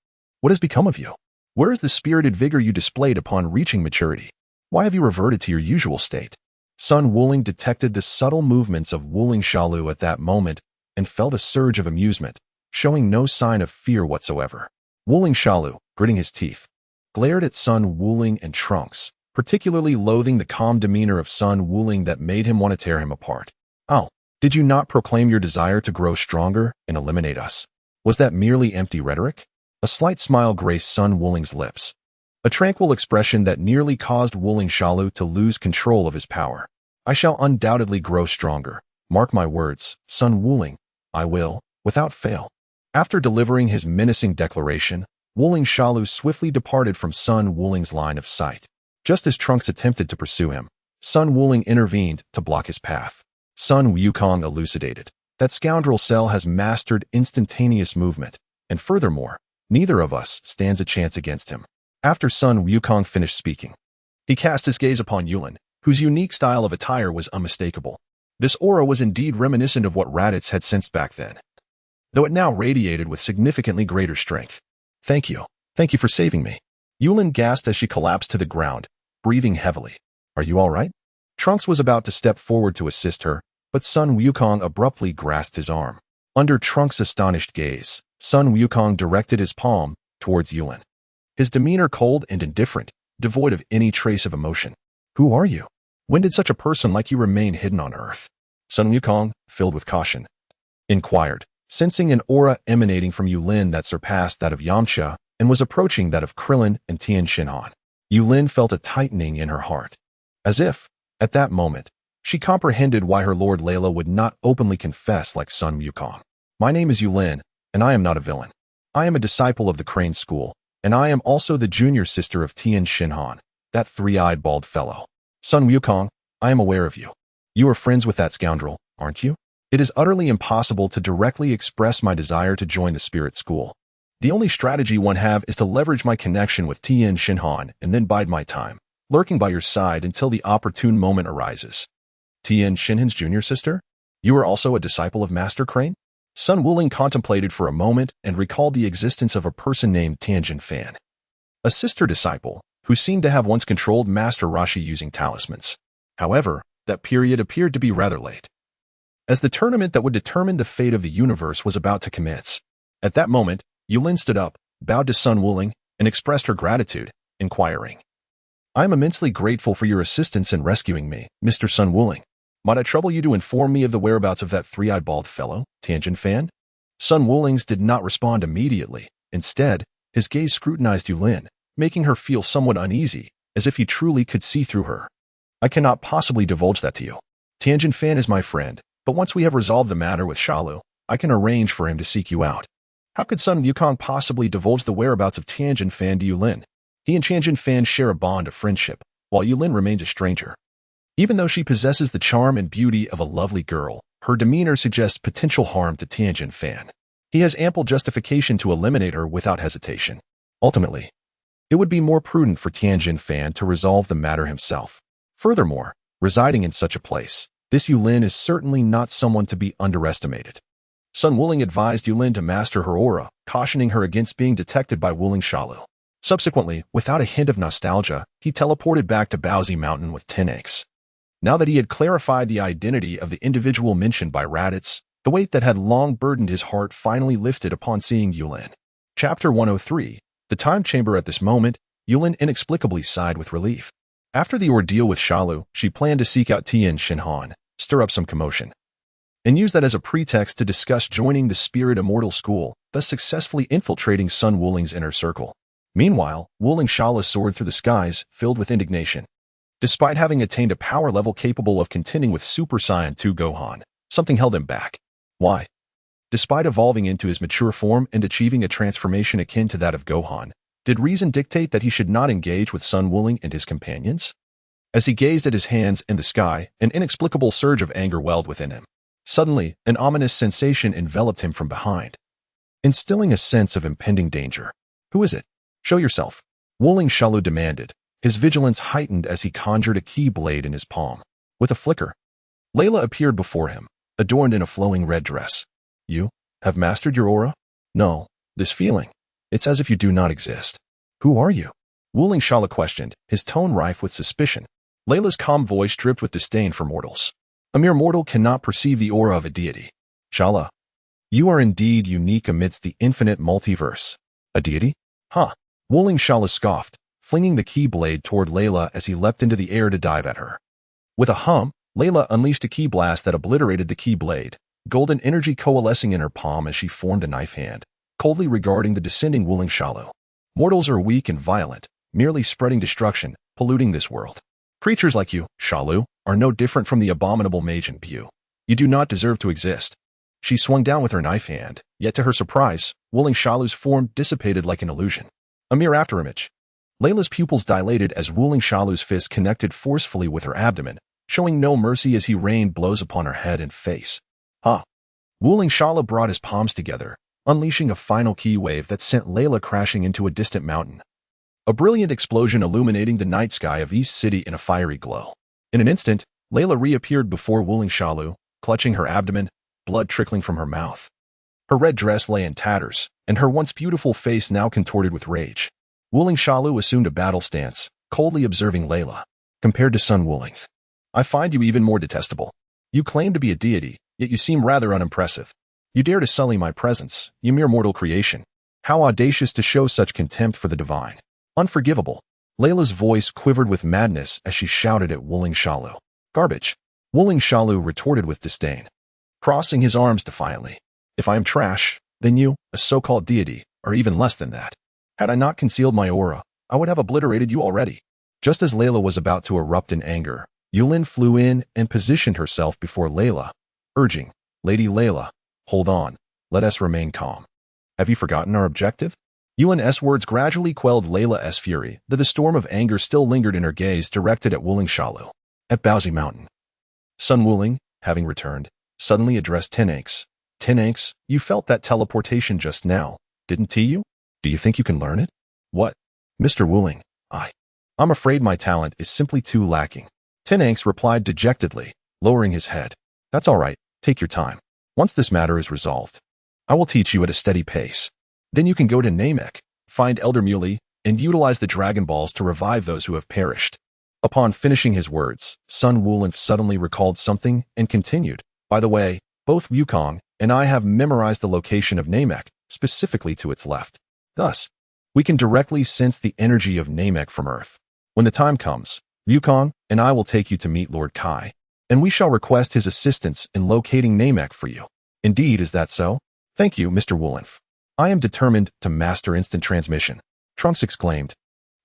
what has become of you? Where is the spirited vigor you displayed upon reaching maturity? Why have you reverted to your usual state? Sun Wuling detected the subtle movements of Wuling Shalu at that moment and felt a surge of amusement, showing no sign of fear whatsoever. Wuling Shalu, gritting his teeth, glared at Sun Wuling and Trunks, particularly loathing the calm demeanor of Sun Wuling that made him want to tear him apart. Oh, did you not proclaim your desire to grow stronger and eliminate us? Was that merely empty rhetoric? A slight smile graced Sun Wuling's lips, a tranquil expression that nearly caused Wuling Shalu to lose control of his power. I shall undoubtedly grow stronger. Mark my words, Sun Wuling. I will, without fail. After delivering his menacing declaration, Wuling Shalu swiftly departed from Sun Wuling's line of sight. Just as Trunks attempted to pursue him, Sun Wuling intervened to block his path. Sun Wukong elucidated. That scoundrel Cell has mastered instantaneous movement, and furthermore, neither of us stands a chance against him. After Sun Wukong finished speaking, he cast his gaze upon Yulin, whose unique style of attire was unmistakable. This aura was indeed reminiscent of what Raditz had sensed back then, though it now radiated with significantly greater strength. Thank you for saving me. Yulin gasped as she collapsed to the ground, breathing heavily. Are you all right? Trunks was about to step forward to assist her, but Sun Wukong abruptly grasped his arm. Under Trunks' astonished gaze, Sun Wukong directed his palm towards Yulin, his demeanor cold and indifferent, devoid of any trace of emotion. Who are you? When did such a person like you remain hidden on Earth? Sun Wukong, filled with caution, inquired, sensing an aura emanating from Yulin that surpassed that of Yamcha and was approaching that of Krillin and Tien Shinhan. Yulin felt a tightening in her heart, as if, at that moment, she comprehended why her Lord Layla would not openly confess like Sun Wukong. My name is Yulin, and I am not a villain. I am a disciple of the Crane School, and I am also the junior sister of Tien Shinhan, that three-eyed bald fellow. Sun Wukong, I am aware of you. You are friends with that scoundrel, aren't you? It is utterly impossible to directly express my desire to join the spirit school. The only strategy one have is to leverage my connection with Tien Shinhan and then bide my time, lurking by your side until the opportune moment arises. Tien Shinhan's junior sister? You are also a disciple of Master Crane? Sun Wuling contemplated for a moment and recalled the existence of a person named Tianjin Fan, a sister disciple who seemed to have once controlled Master Roshi using talismans. However, that period appeared to be rather late, as the tournament that would determine the fate of the universe was about to commence. At that moment, Yulin stood up, bowed to Sun Wuling, and expressed her gratitude, inquiring, I am immensely grateful for your assistance in rescuing me, Mr. Sun Wuling. Might I trouble you to inform me of the whereabouts of that three-eyed bald fellow, Tianjin Fan? Sun Wuling's did not respond immediately. Instead, his gaze scrutinized Yulin, making her feel somewhat uneasy, as if he truly could see through her. I cannot possibly divulge that to you. Tianjin Fan is my friend, but once we have resolved the matter with Shalu, I can arrange for him to seek you out. How could Sun Wukong possibly divulge the whereabouts of Tianjin Fan to Yulin? He and Tianjin Fan share a bond of friendship, while Yulin remains a stranger. Even though she possesses the charm and beauty of a lovely girl, her demeanor suggests potential harm to Tianjin Fan. He has ample justification to eliminate her without hesitation. Ultimately, it would be more prudent for Tianjin Fan to resolve the matter himself. Furthermore, residing in such a place, this Yulin is certainly not someone to be underestimated. Sun Wuling advised Yulin to master her aura, cautioning her against being detected by Wuling Shalu. Subsequently, without a hint of nostalgia, he teleported back to Baozi Mountain with 10 eggs. Now that he had clarified the identity of the individual mentioned by Raditz, the weight that had long burdened his heart finally lifted upon seeing Yulin. Chapter 103, The Time Chamber. At this moment, Yulin inexplicably sighed with relief. After the ordeal with Shalu, she planned to seek out Tien Shinhan, stir up some commotion, and use that as a pretext to discuss joining the Spirit Immortal School, thus successfully infiltrating Sun Wuling's inner circle. Meanwhile, Wuling Shalu soared through the skies, filled with indignation. Despite having attained a power level capable of contending with Super Saiyan 2 Gohan, something held him back. Why? Despite evolving into his mature form and achieving a transformation akin to that of Gohan, did reason dictate that he should not engage with Sun Wuling and his companions? As he gazed at his hands in the sky, an inexplicable surge of anger welled within him. Suddenly, an ominous sensation enveloped him from behind, instilling a sense of impending danger. Who is it? Show yourself, Wuling Shalu demanded, his vigilance heightened as he conjured a key blade in his palm. With a flicker, Layla appeared before him, adorned in a flowing red dress. You have mastered your aura? No, this feeling. It's as if you do not exist. Who are you? Wuling Shala questioned, his tone rife with suspicion. Layla's calm voice dripped with disdain for mortals. A mere mortal cannot perceive the aura of a deity. Shala, you are indeed unique amidst the infinite multiverse. A deity? Huh. Wuling Shala scoffed, flinging the key blade toward Layla as he leapt into the air to dive at her. With a hum, Layla unleashed a key blast that obliterated the key blade, golden energy coalescing in her palm as she formed a knife hand, coldly regarding the descending Wuling Shalu. Mortals are weak and violent, merely spreading destruction, polluting this world. Creatures like you, Shalu, are no different from the abominable mage in Bu. You do not deserve to exist. She swung down with her knife hand, yet to her surprise, Wuling Shalu's form dissipated like an illusion. A mere afterimage. Layla's pupils dilated as Wuling Shalu's fist connected forcefully with her abdomen, showing no mercy as he rained blows upon her head and face. Wuling Shala brought his palms together, unleashing a final key wave that sent Layla crashing into a distant mountain. A brilliant explosion illuminating the night sky of East City in a fiery glow. In an instant, Layla reappeared before Wuling Shalu, clutching her abdomen, blood trickling from her mouth. Her red dress lay in tatters, and her once beautiful face now contorted with rage. Wuling Shalu assumed a battle stance, coldly observing Layla. Compared to Sun Wuling, I find you even more detestable. You claim to be a deity, yet you seem rather unimpressive. You dare to sully my presence, you mere mortal creation. How audacious to show such contempt for the divine. Unforgivable. Layla's voice quivered with madness as she shouted at Wuling Shalu. Garbage. Wuling Shalu retorted with disdain, crossing his arms defiantly. If I am trash, then you, a so-called deity, are even less than that. Had I not concealed my aura, I would have obliterated you already. Just as Layla was about to erupt in anger, Yulin flew in and positioned herself before Layla, urging, Lady Layla, hold on, let us remain calm. Have you forgotten our objective? Yulin's words gradually quelled Layla's fury, though the storm of anger still lingered in her gaze directed at Wuling Shalu. At Baozi Mountain. Sun Wuling, having returned, suddenly addressed Tenanx. Tenanx, you felt that teleportation just now, didn't you? Do you think you can learn it? What? Mr. Wuling, I'm afraid my talent is simply too lacking. Tenanx replied dejectedly, lowering his head. That's all right, take your time. Once this matter is resolved, I will teach you at a steady pace. Then you can go to Namek, find Elder Muley, and utilize the Dragon Balls to revive those who have perished. Upon finishing his words, Sun Wuling suddenly recalled something and continued. By the way, both Wukong and I have memorized the location of Namek, specifically to its left. Thus, we can directly sense the energy of Namek from Earth. When the time comes, Wukong and I will take you to meet Lord Kai, and we shall request his assistance in locating Namek for you. Indeed, is that so? Thank you, Mr. Wuling. I am determined to master instant transmission, Trunks exclaimed,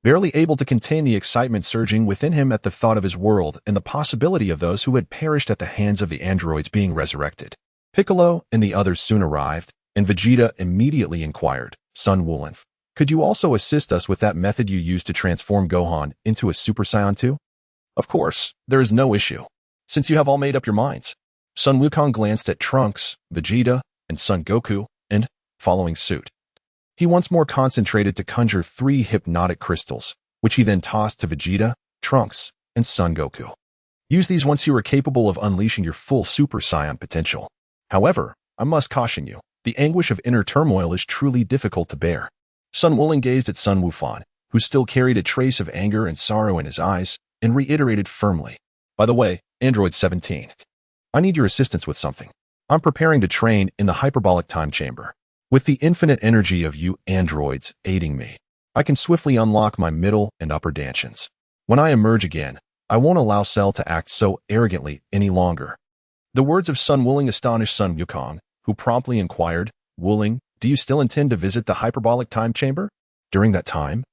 barely able to contain the excitement surging within him at the thought of his world and the possibility of those who had perished at the hands of the androids being resurrected. Piccolo and the others soon arrived, and Vegeta immediately inquired, Sun Wuling, could you also assist us with that method you used to transform Gohan into a Super Saiyan 2? Of course, there is no issue, since you have all made up your minds. Sun Wukong glanced at Trunks, Vegeta, and Son Goku, and, following suit, he once more concentrated to conjure 3 hypnotic crystals, which he then tossed to Vegeta, Trunks, and Son Goku. Use these once you are capable of unleashing your full Super Saiyan potential. However, I must caution you, the anguish of inner turmoil is truly difficult to bear. Sun Wuling gazed at Sun Wufan, who still carried a trace of anger and sorrow in his eyes, and reiterated firmly, by the way, Android 17, I need your assistance with something. I'm preparing to train in the hyperbolic time chamber. With the infinite energy of you androids aiding me, I can swiftly unlock my middle and upper dantians. When I emerge again, I won't allow Cell to act so arrogantly any longer. The words of Sun Wuling astonished Sun Wukong, who promptly inquired, Wuling, do you still intend to visit the hyperbolic time chamber? During that time,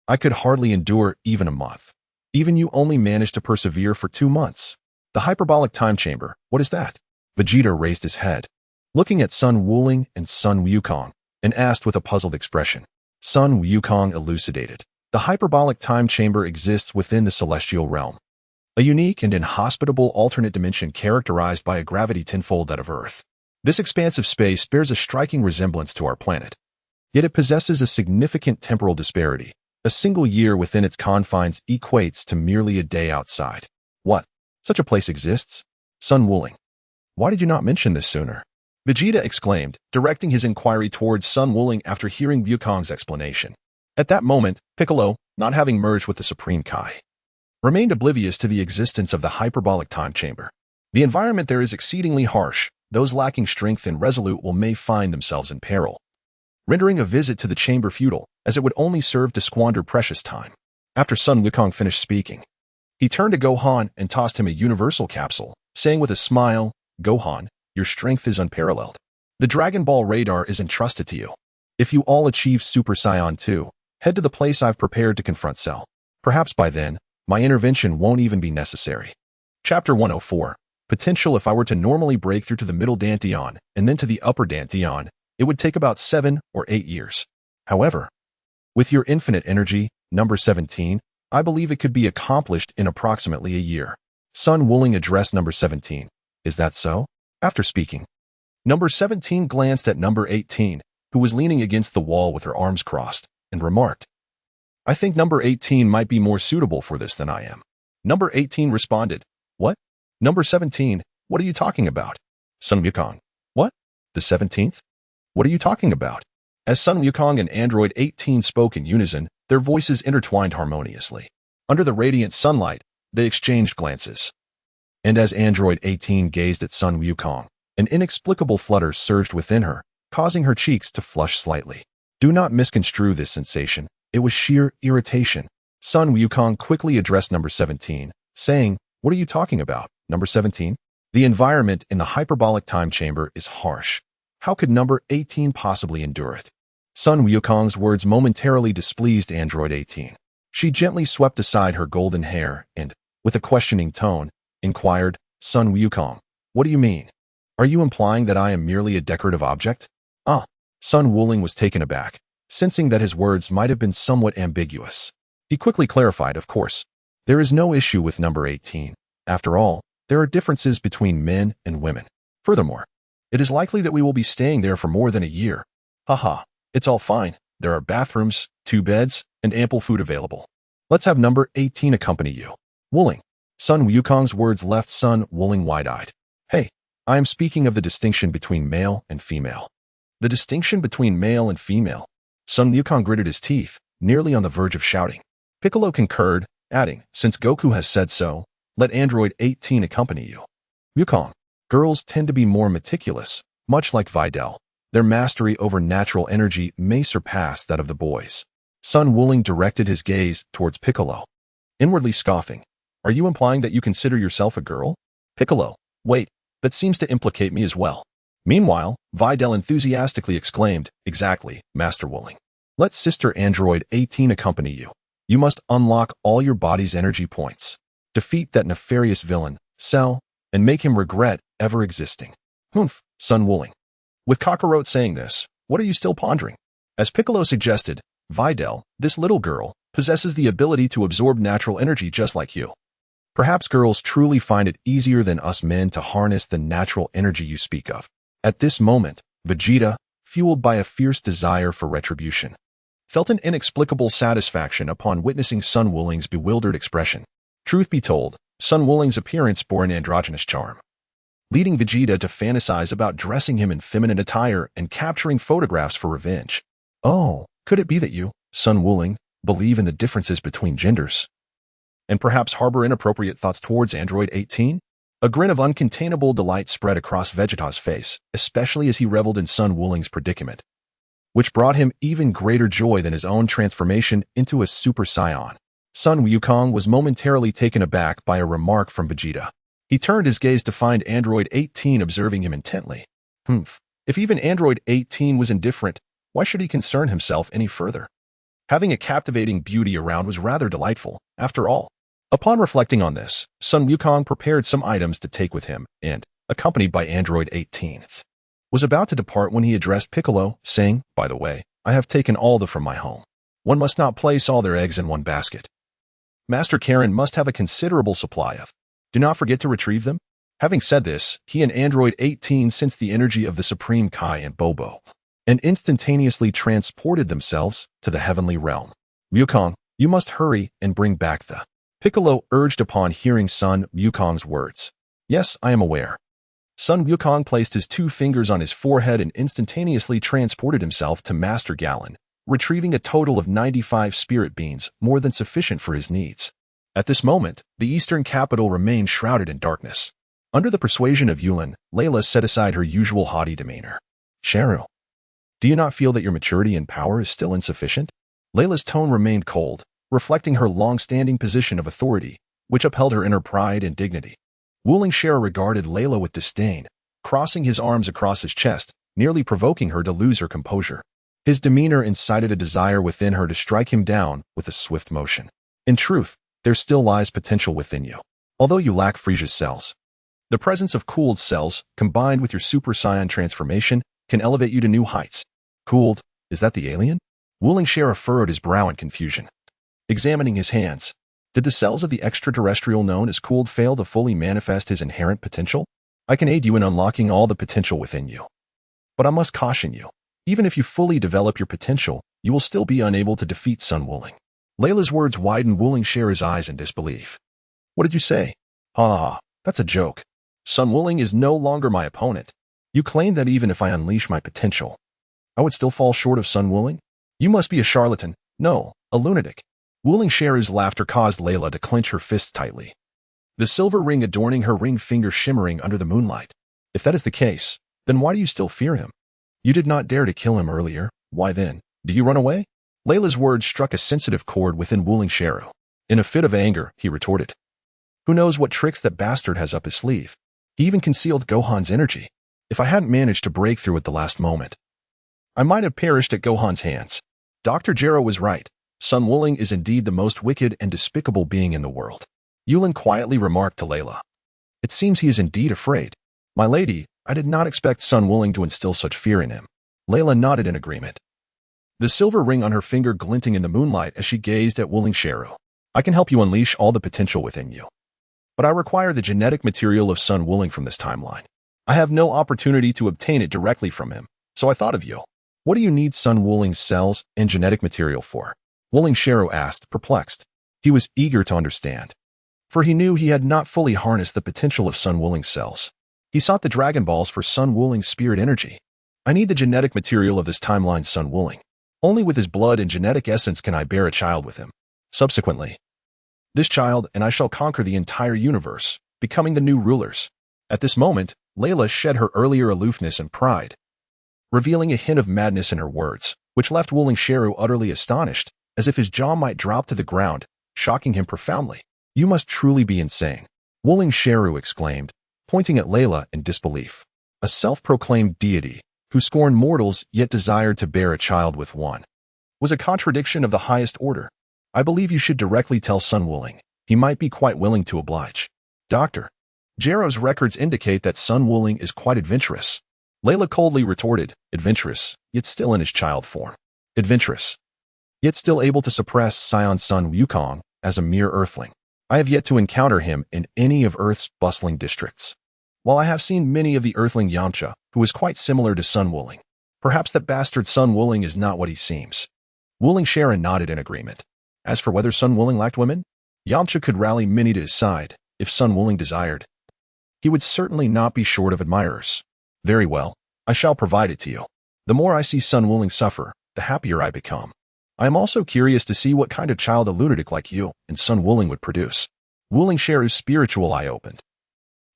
I could hardly endure even a month. Even you only managed to persevere for 2 months. The hyperbolic time chamber, what is that? Vegeta raised his head, looking at Sun Wuling and Sun Wukong, and asked with a puzzled expression. Sun Wukong elucidated. The hyperbolic time chamber exists within the celestial realm. a unique and inhospitable alternate dimension characterized by a gravity tenfold that of Earth. This expansive space bears a striking resemblance to our planet. Yet it possesses a significant temporal disparity. A single year within its confines equates to merely a day outside. What? Such a place exists? Sun Wuling. Why did you not mention this sooner? Vegeta exclaimed, directing his inquiry towards Sun Wuling after hearing Wukong's explanation. At that moment, Piccolo, not having merged with the Supreme Kai, remained oblivious to the existence of the hyperbolic time chamber. The environment there is exceedingly harsh. Those lacking strength and resolute may find themselves in peril, rendering a visit to the chamber futile, as it would only serve to squander precious time. After Sun Wukong finished speaking, he turned to Gohan and tossed him a universal capsule, saying with a smile, "Gohan, your strength is unparalleled. The Dragon Ball radar is entrusted to you. If you all achieve Super Saiyan 2, head to the place I've prepared to confront Cell. Perhaps by then, my intervention won't even be necessary." Chapter 104. Potential. If I were to normally break through to the middle Dantian and then to the upper Dantian, it would take about 7 or 8 years. However, with your infinite energy, number 17, I believe it could be accomplished in approximately a year. Sun Wuling addressed number 17. Is that so? After speaking, number 17 glanced at number 18, who was leaning against the wall with her arms crossed, and remarked, "I think number 18 might be more suitable for this than I am." Number 18 responded, "What? Number 17, what are you talking about?" Sun Wukong, "What? The 17th? What are you talking about?" As Sun Wukong and Android 18 spoke in unison, their voices intertwined harmoniously. Under the radiant sunlight, they exchanged glances. And as Android 18 gazed at Sun Wukong, an inexplicable flutter surged within her, causing her cheeks to flush slightly. Do not misconstrue this sensation. It was sheer irritation. Sun Wukong quickly addressed number 17, saying, "What are you talking about, number 17? The environment in the hyperbolic time chamber is harsh. How could number 18 possibly endure it?" Sun Wukong's words momentarily displeased Android 18. She gently swept aside her golden hair and, with a questioning tone, inquired, "Sun Wukong, what do you mean? Are you implying that I am merely a decorative object?" Sun Wuling was taken aback, sensing that his words might have been somewhat ambiguous. He quickly clarified, "Of course, there is no issue with number 18. After all, there are differences between men and women. Furthermore, it is likely that we will be staying there for more than a year. Haha, it's all fine. There are bathrooms, 2 beds, and ample food available. Let's have number 18 accompany you." Wuling. Sun Wukong's words left Sun Wuling wide-eyed. "Hey, I am speaking of the distinction between male and female." The distinction between male and female. Sun Wukong gritted his teeth, nearly on the verge of shouting. Piccolo concurred, adding, "Since Goku has said so, let Android 18 accompany you." Wukong. Girls tend to be more meticulous, much like Videl. Their mastery over natural energy may surpass that of the boys. Sun Wuling directed his gaze towards Piccolo, inwardly scoffing. "Are you implying that you consider yourself a girl?" Piccolo. "Wait, that seems to implicate me as well." Meanwhile, Videl enthusiastically exclaimed, "Exactly, Master Wuling. Let Sister Android 18 accompany you. You must unlock all your body's energy points. Defeat that nefarious villain, Cell, and make him regret ever existing." "Humph, Sun Wuling. With Kakarot saying this, what are you still pondering?" As Piccolo suggested, "Videl, this little girl, possesses the ability to absorb natural energy just like you. Perhaps girls truly find it easier than us men to harness the natural energy you speak of." At this moment, Vegeta, fueled by a fierce desire for retribution, felt an inexplicable satisfaction upon witnessing Sun Wuling's bewildered expression. Truth be told, Sun Wuling's appearance bore an androgynous charm, leading Vegeta to fantasize about dressing him in feminine attire and capturing photographs for revenge. Oh, could it be that you, Sun Wuling, believe in the differences between genders, and perhaps harbor inappropriate thoughts towards Android 18? A grin of uncontainable delight spread across Vegeta's face, especially as he reveled in Sun Wuling's predicament, which brought him even greater joy than his own transformation into a Super Saiyan. Sun Wukong was momentarily taken aback by a remark from Vegeta. He turned his gaze to find Android 18 observing him intently. If even Android 18 was indifferent, why should he concern himself any further? Having a captivating beauty around was rather delightful, after all. Upon reflecting on this, Sun Wukong prepared some items to take with him and, accompanied by Android 18, was about to depart when he addressed Piccolo, saying, "By the way, I have taken all from my home. One must not place all their eggs in one basket." Master Karen must have a considerable supply of. Do not forget to retrieve them. Having said this, he and Android 18 sensed the energy of the Supreme Kai and Bobo, and instantaneously transported themselves to the heavenly realm. Wukong, you must hurry and bring back the... Piccolo urged upon hearing Sun Wukong's words. Yes, I am aware. Sun Wukong placed his 2 fingers on his forehead and instantaneously transported himself to Master Gallon, retrieving a total of 95 spirit beans, more than sufficient for his needs. At this moment, the eastern capital remained shrouded in darkness. Under the persuasion of Yulin, Layla set aside her usual haughty demeanor. Cheryl, do you not feel that your maturity and power is still insufficient? Layla's tone remained cold, reflecting her long-standing position of authority, which upheld her inner pride and dignity. Wuling Shara regarded Layla with disdain, crossing his arms across his chest, nearly provoking her to lose her composure. His demeanor incited a desire within her to strike him down with a swift motion. In truth, there still lies potential within you. Although you lack Frisia's cells, the presence of cooled cells, combined with your Super Saiyan transformation, can elevate you to new heights. Cooled? Is that the alien? Wuling Shara furrowed his brow in confusion. Examining his hands, did the cells of the extraterrestrial known as cooled fail to fully manifest his inherent potential? I can aid you in unlocking all the potential within you. But I must caution you, even if you fully develop your potential, you will still be unable to defeat Sun Wuling. Layla's words widened Wuling Shara's eyes in disbelief. What did you say? Ha, that's a joke. Sun Wuling is no longer my opponent. You claim that even if I unleash my potential, I would still fall short of Sun Wuling? You must be a charlatan. No, a lunatic. Wuling Shara's laughter caused Layla to clench her fists tightly, the silver ring adorning her ring finger shimmering under the moonlight. If that is the case, then why do you still fear him? You did not dare to kill him earlier. Why then, do you run away? Layla's words struck a sensitive chord within Wuling Shara. In a fit of anger, he retorted. Who knows what tricks that bastard has up his sleeve? He even concealed Gohan's energy. If I hadn't managed to break through at the last moment, I might have perished at Gohan's hands. Dr. Gero was right. Sun Wuling is indeed the most wicked and despicable being in the world. Yulin quietly remarked to Layla. It seems he is indeed afraid. My lady, I did not expect Sun Wuling to instill such fear in him. Layla nodded in agreement, the silver ring on her finger glinting in the moonlight as she gazed at Wuling Shara. I can help you unleash all the potential within you, but I require the genetic material of Sun Wuling from this timeline. I have no opportunity to obtain it directly from him, so I thought of you. What do you need Sun Wuling's cells and genetic material for? Wuling Shara asked, perplexed. He was eager to understand, for he knew he had not fully harnessed the potential of Sun Wuling's cells. He sought the Dragon Balls for Sun Wuling's spirit energy. I need the genetic material of this timeline's Sun Wuling. Only with his blood and genetic essence can I bear a child with him. Subsequently, this child and I shall conquer the entire universe, becoming the new rulers. At this moment, Layla shed her earlier aloofness and pride, revealing a hint of madness in her words, which left Wuling Shara utterly astonished, as if his jaw might drop to the ground, shocking him profoundly. You must truly be insane, Wuling Shara exclaimed, pointing at Layla in disbelief. A self-proclaimed deity, who scorned mortals yet desired to bear a child with one, was a contradiction of the highest order. I believe you should directly tell Sun Wuling. He might be quite willing to oblige. Dr. Gero's records indicate that Sun Wuling is quite adventurous. Layla coldly retorted, adventurous, yet still in his child form. Adventurous, yet still able to suppress Saiyan Sun Wukong as a mere earthling. I have yet to encounter him in any of Earth's bustling districts. While I have seen many of the earthling Yamcha, who is quite similar to Sun Wuling, perhaps that bastard Sun Wuling is not what he seems. Wuling Shara nodded in agreement. As for whether Sun Wuling lacked women, Yamcha could rally many to his side, if Sun Wuling desired. He would certainly not be short of admirers. Very well, I shall provide it to you. The more I see Sun Wuling suffer, the happier I become. I am also curious to see what kind of child a lunatic like you and Sun Wuling would produce. Wuling Shara's spiritual eye opened,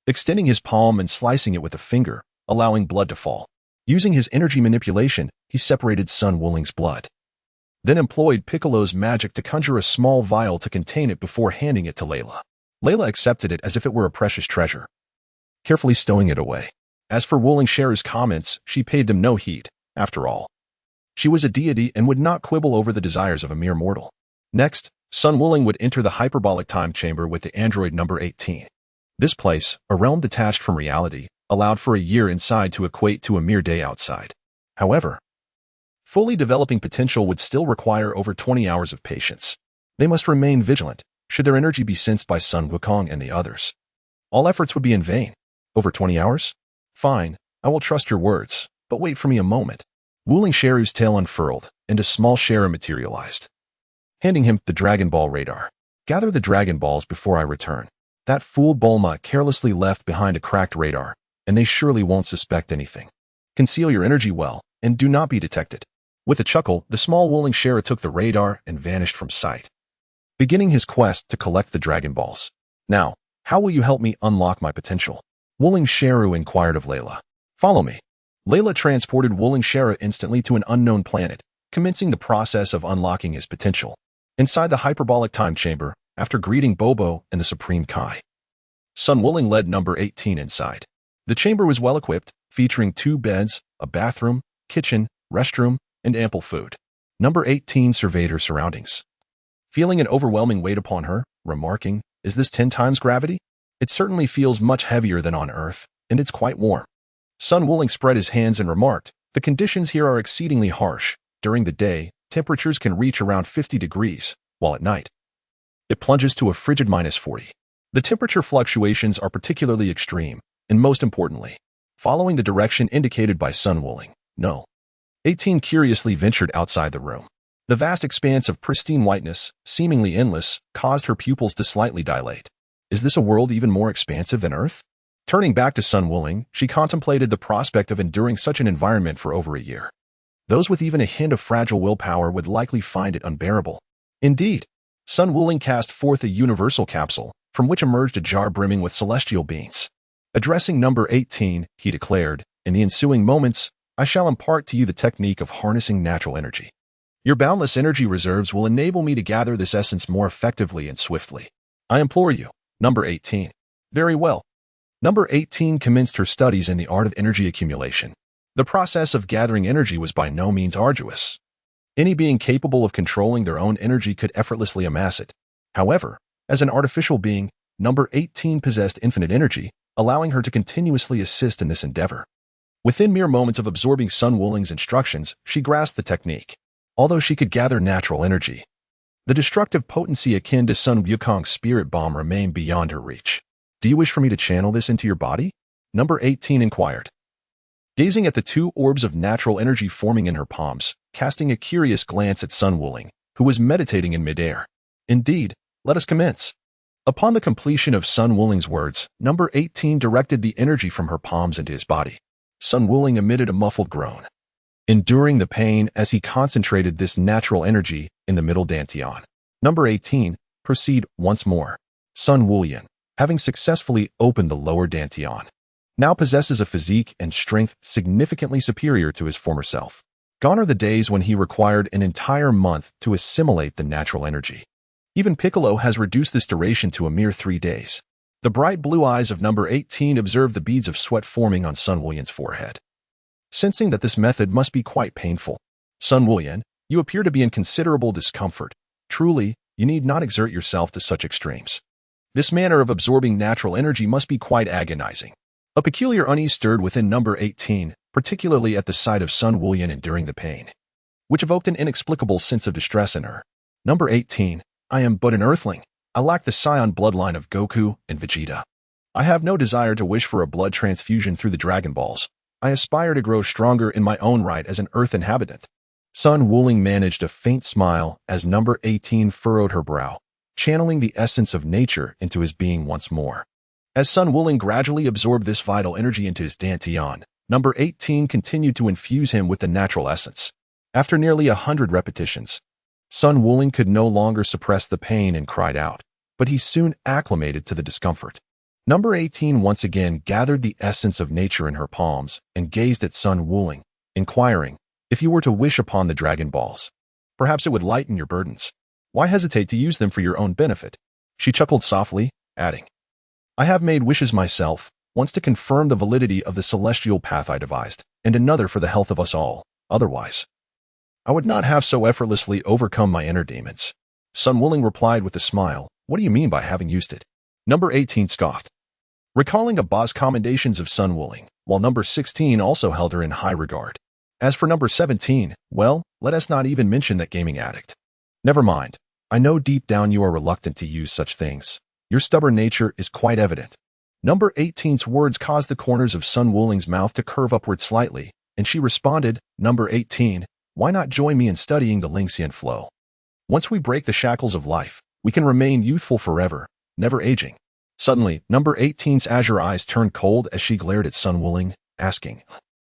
extending his palm and slicing it with a finger, allowing blood to fall. Using his energy manipulation, he separated Sun Wuling's blood, then employed Piccolo's magic to conjure a small vial to contain it before handing it to Layla. Layla accepted it as if it were a precious treasure, carefully stowing it away. As for Wuling Shara's comments, she paid them no heed. After all, she was a deity and would not quibble over the desires of a mere mortal. Next, Sun Wuling would enter the hyperbolic time chamber with the android number 18. This place, a realm detached from reality, allowed for a year inside to equate to a mere day outside. However, fully developing potential would still require over 20 hours of patience. They must remain vigilant, should their energy be sensed by Sun Wukong and the others. All efforts would be in vain. Over 20 hours? Fine, I will trust your words, but wait for me a moment. Wuling Sheru's tail unfurled, and a small Sheru materialized. Handing him the Dragon Ball radar. Gather the Dragon Balls before I return. That fool Bulma carelessly left behind a cracked radar, and they surely won't suspect anything. Conceal your energy well, and do not be detected. With a chuckle, the small Wuling Sheru took the radar and vanished from sight, beginning his quest to collect the Dragon Balls. Now, how will you help me unlock my potential? Wuling Sheru inquired of Layla. Follow me. Layla transported Wuling Sheru instantly to an unknown planet, commencing the process of unlocking his potential. Inside the hyperbolic time chamber, after greeting Bobo and the Supreme Kai, Sun Wuling led number 18 inside. The chamber was well equipped, featuring 2 beds, a bathroom, kitchen, restroom, and ample food. Number 18 surveyed her surroundings, feeling an overwhelming weight upon her, remarking, "Is this 10 times gravity? It certainly feels much heavier than on Earth, and it's quite warm." Sun Wuling spread his hands and remarked, "The conditions here are exceedingly harsh. During the day, temperatures can reach around 50 degrees, while at night, it plunges to a frigid -40. The temperature fluctuations are particularly extreme, and most importantly, following the direction indicated by Sun Wuling. No. 18 curiously ventured outside the room. The vast expanse of pristine whiteness, seemingly endless, caused her pupils to slightly dilate. Is this a world even more expansive than Earth? Turning back to Sun Wuling, she contemplated the prospect of enduring such an environment for over a year. Those with even a hint of fragile willpower would likely find it unbearable. Indeed, Sun Wuling cast forth a universal capsule, from which emerged a jar brimming with celestial beings. Addressing number 18, he declared, "In the ensuing moments, I shall impart to you the technique of harnessing natural energy. Your boundless energy reserves will enable me to gather this essence more effectively and swiftly. I implore you." Number 18. Very well. Number 18 commenced her studies in the art of energy accumulation. The process of gathering energy was by no means arduous. Any being capable of controlling their own energy could effortlessly amass it. However, as an artificial being, number 18 possessed infinite energy, allowing her to continuously assist in this endeavor. Within mere moments of absorbing Sun Wuling's instructions, she grasped the technique. Although she could gather natural energy, the destructive potency akin to Sun Wukong's spirit bomb remained beyond her reach. "Do you wish for me to channel this into your body?" Number 18 inquired, gazing at the 2 orbs of natural energy forming in her palms, casting a curious glance at Sun Wuling, who was meditating in midair. "Indeed, let us commence." Upon the completion of Sun Wuling's words, number 18 directed the energy from her palms into his body. Sun Wuling emitted a muffled groan, enduring the pain as he concentrated this natural energy in the middle dantian. Number 18, proceed once more. Sun Wuling, having successfully opened the lower dantian, now possesses a physique and strength significantly superior to his former self. Gone are the days when he required an entire month to assimilate the natural energy. Even Piccolo has reduced this duration to a mere 3 days. The bright blue eyes of number 18 observed the beads of sweat forming on Sun Wuling's forehead, sensing that this method must be quite painful. "Sun Wuling, you appear to be in considerable discomfort. Truly, you need not exert yourself to such extremes. This manner of absorbing natural energy must be quite agonizing." A peculiar unease stirred within number 18, particularly at the sight of Sun Wuling enduring the pain, which evoked an inexplicable sense of distress in her. "Number 18, I am but an earthling. I lack the Saiyan bloodline of Goku and Vegeta. I have no desire to wish for a blood transfusion through the Dragon Balls. I aspire to grow stronger in my own right as an Earth inhabitant." Sun Wuling managed a faint smile as number 18 furrowed her brow, channeling the essence of nature into his being once more. As Sun Wuling gradually absorbed this vital energy into his dantian, number 18 continued to infuse him with the natural essence. After nearly 100 repetitions, Sun Wuling could no longer suppress the pain and cried out, but he soon acclimated to the discomfort. Number 18 once again gathered the essence of nature in her palms and gazed at Sun Wuling, inquiring, "If you were to wish upon the Dragon Balls, perhaps it would lighten your burdens. Why hesitate to use them for your own benefit?" She chuckled softly, adding, "I have made wishes myself, once to confirm the validity of the celestial path I devised, and another for the health of us all. Otherwise, I would not have so effortlessly overcome my inner demons." Sun Wuling replied with a smile, "What do you mean by having used it?" Number 18 scoffed, recalling Abba's commendations of Sun Wuling, while number 16 also held her in high regard. As for number 17, well, let us not even mention that gaming addict. Never mind, I know deep down you are reluctant to use such things. Your stubborn nature is quite evident. Number 18's words caused the corners of Sun Wuling's mouth to curve upward slightly, and she responded, Number 18, why not join me in studying the Lingxian flow? Once we break the shackles of life, we can remain youthful forever, never aging. Suddenly, Number 18's azure eyes turned cold as she glared at Sun Wuling, asking,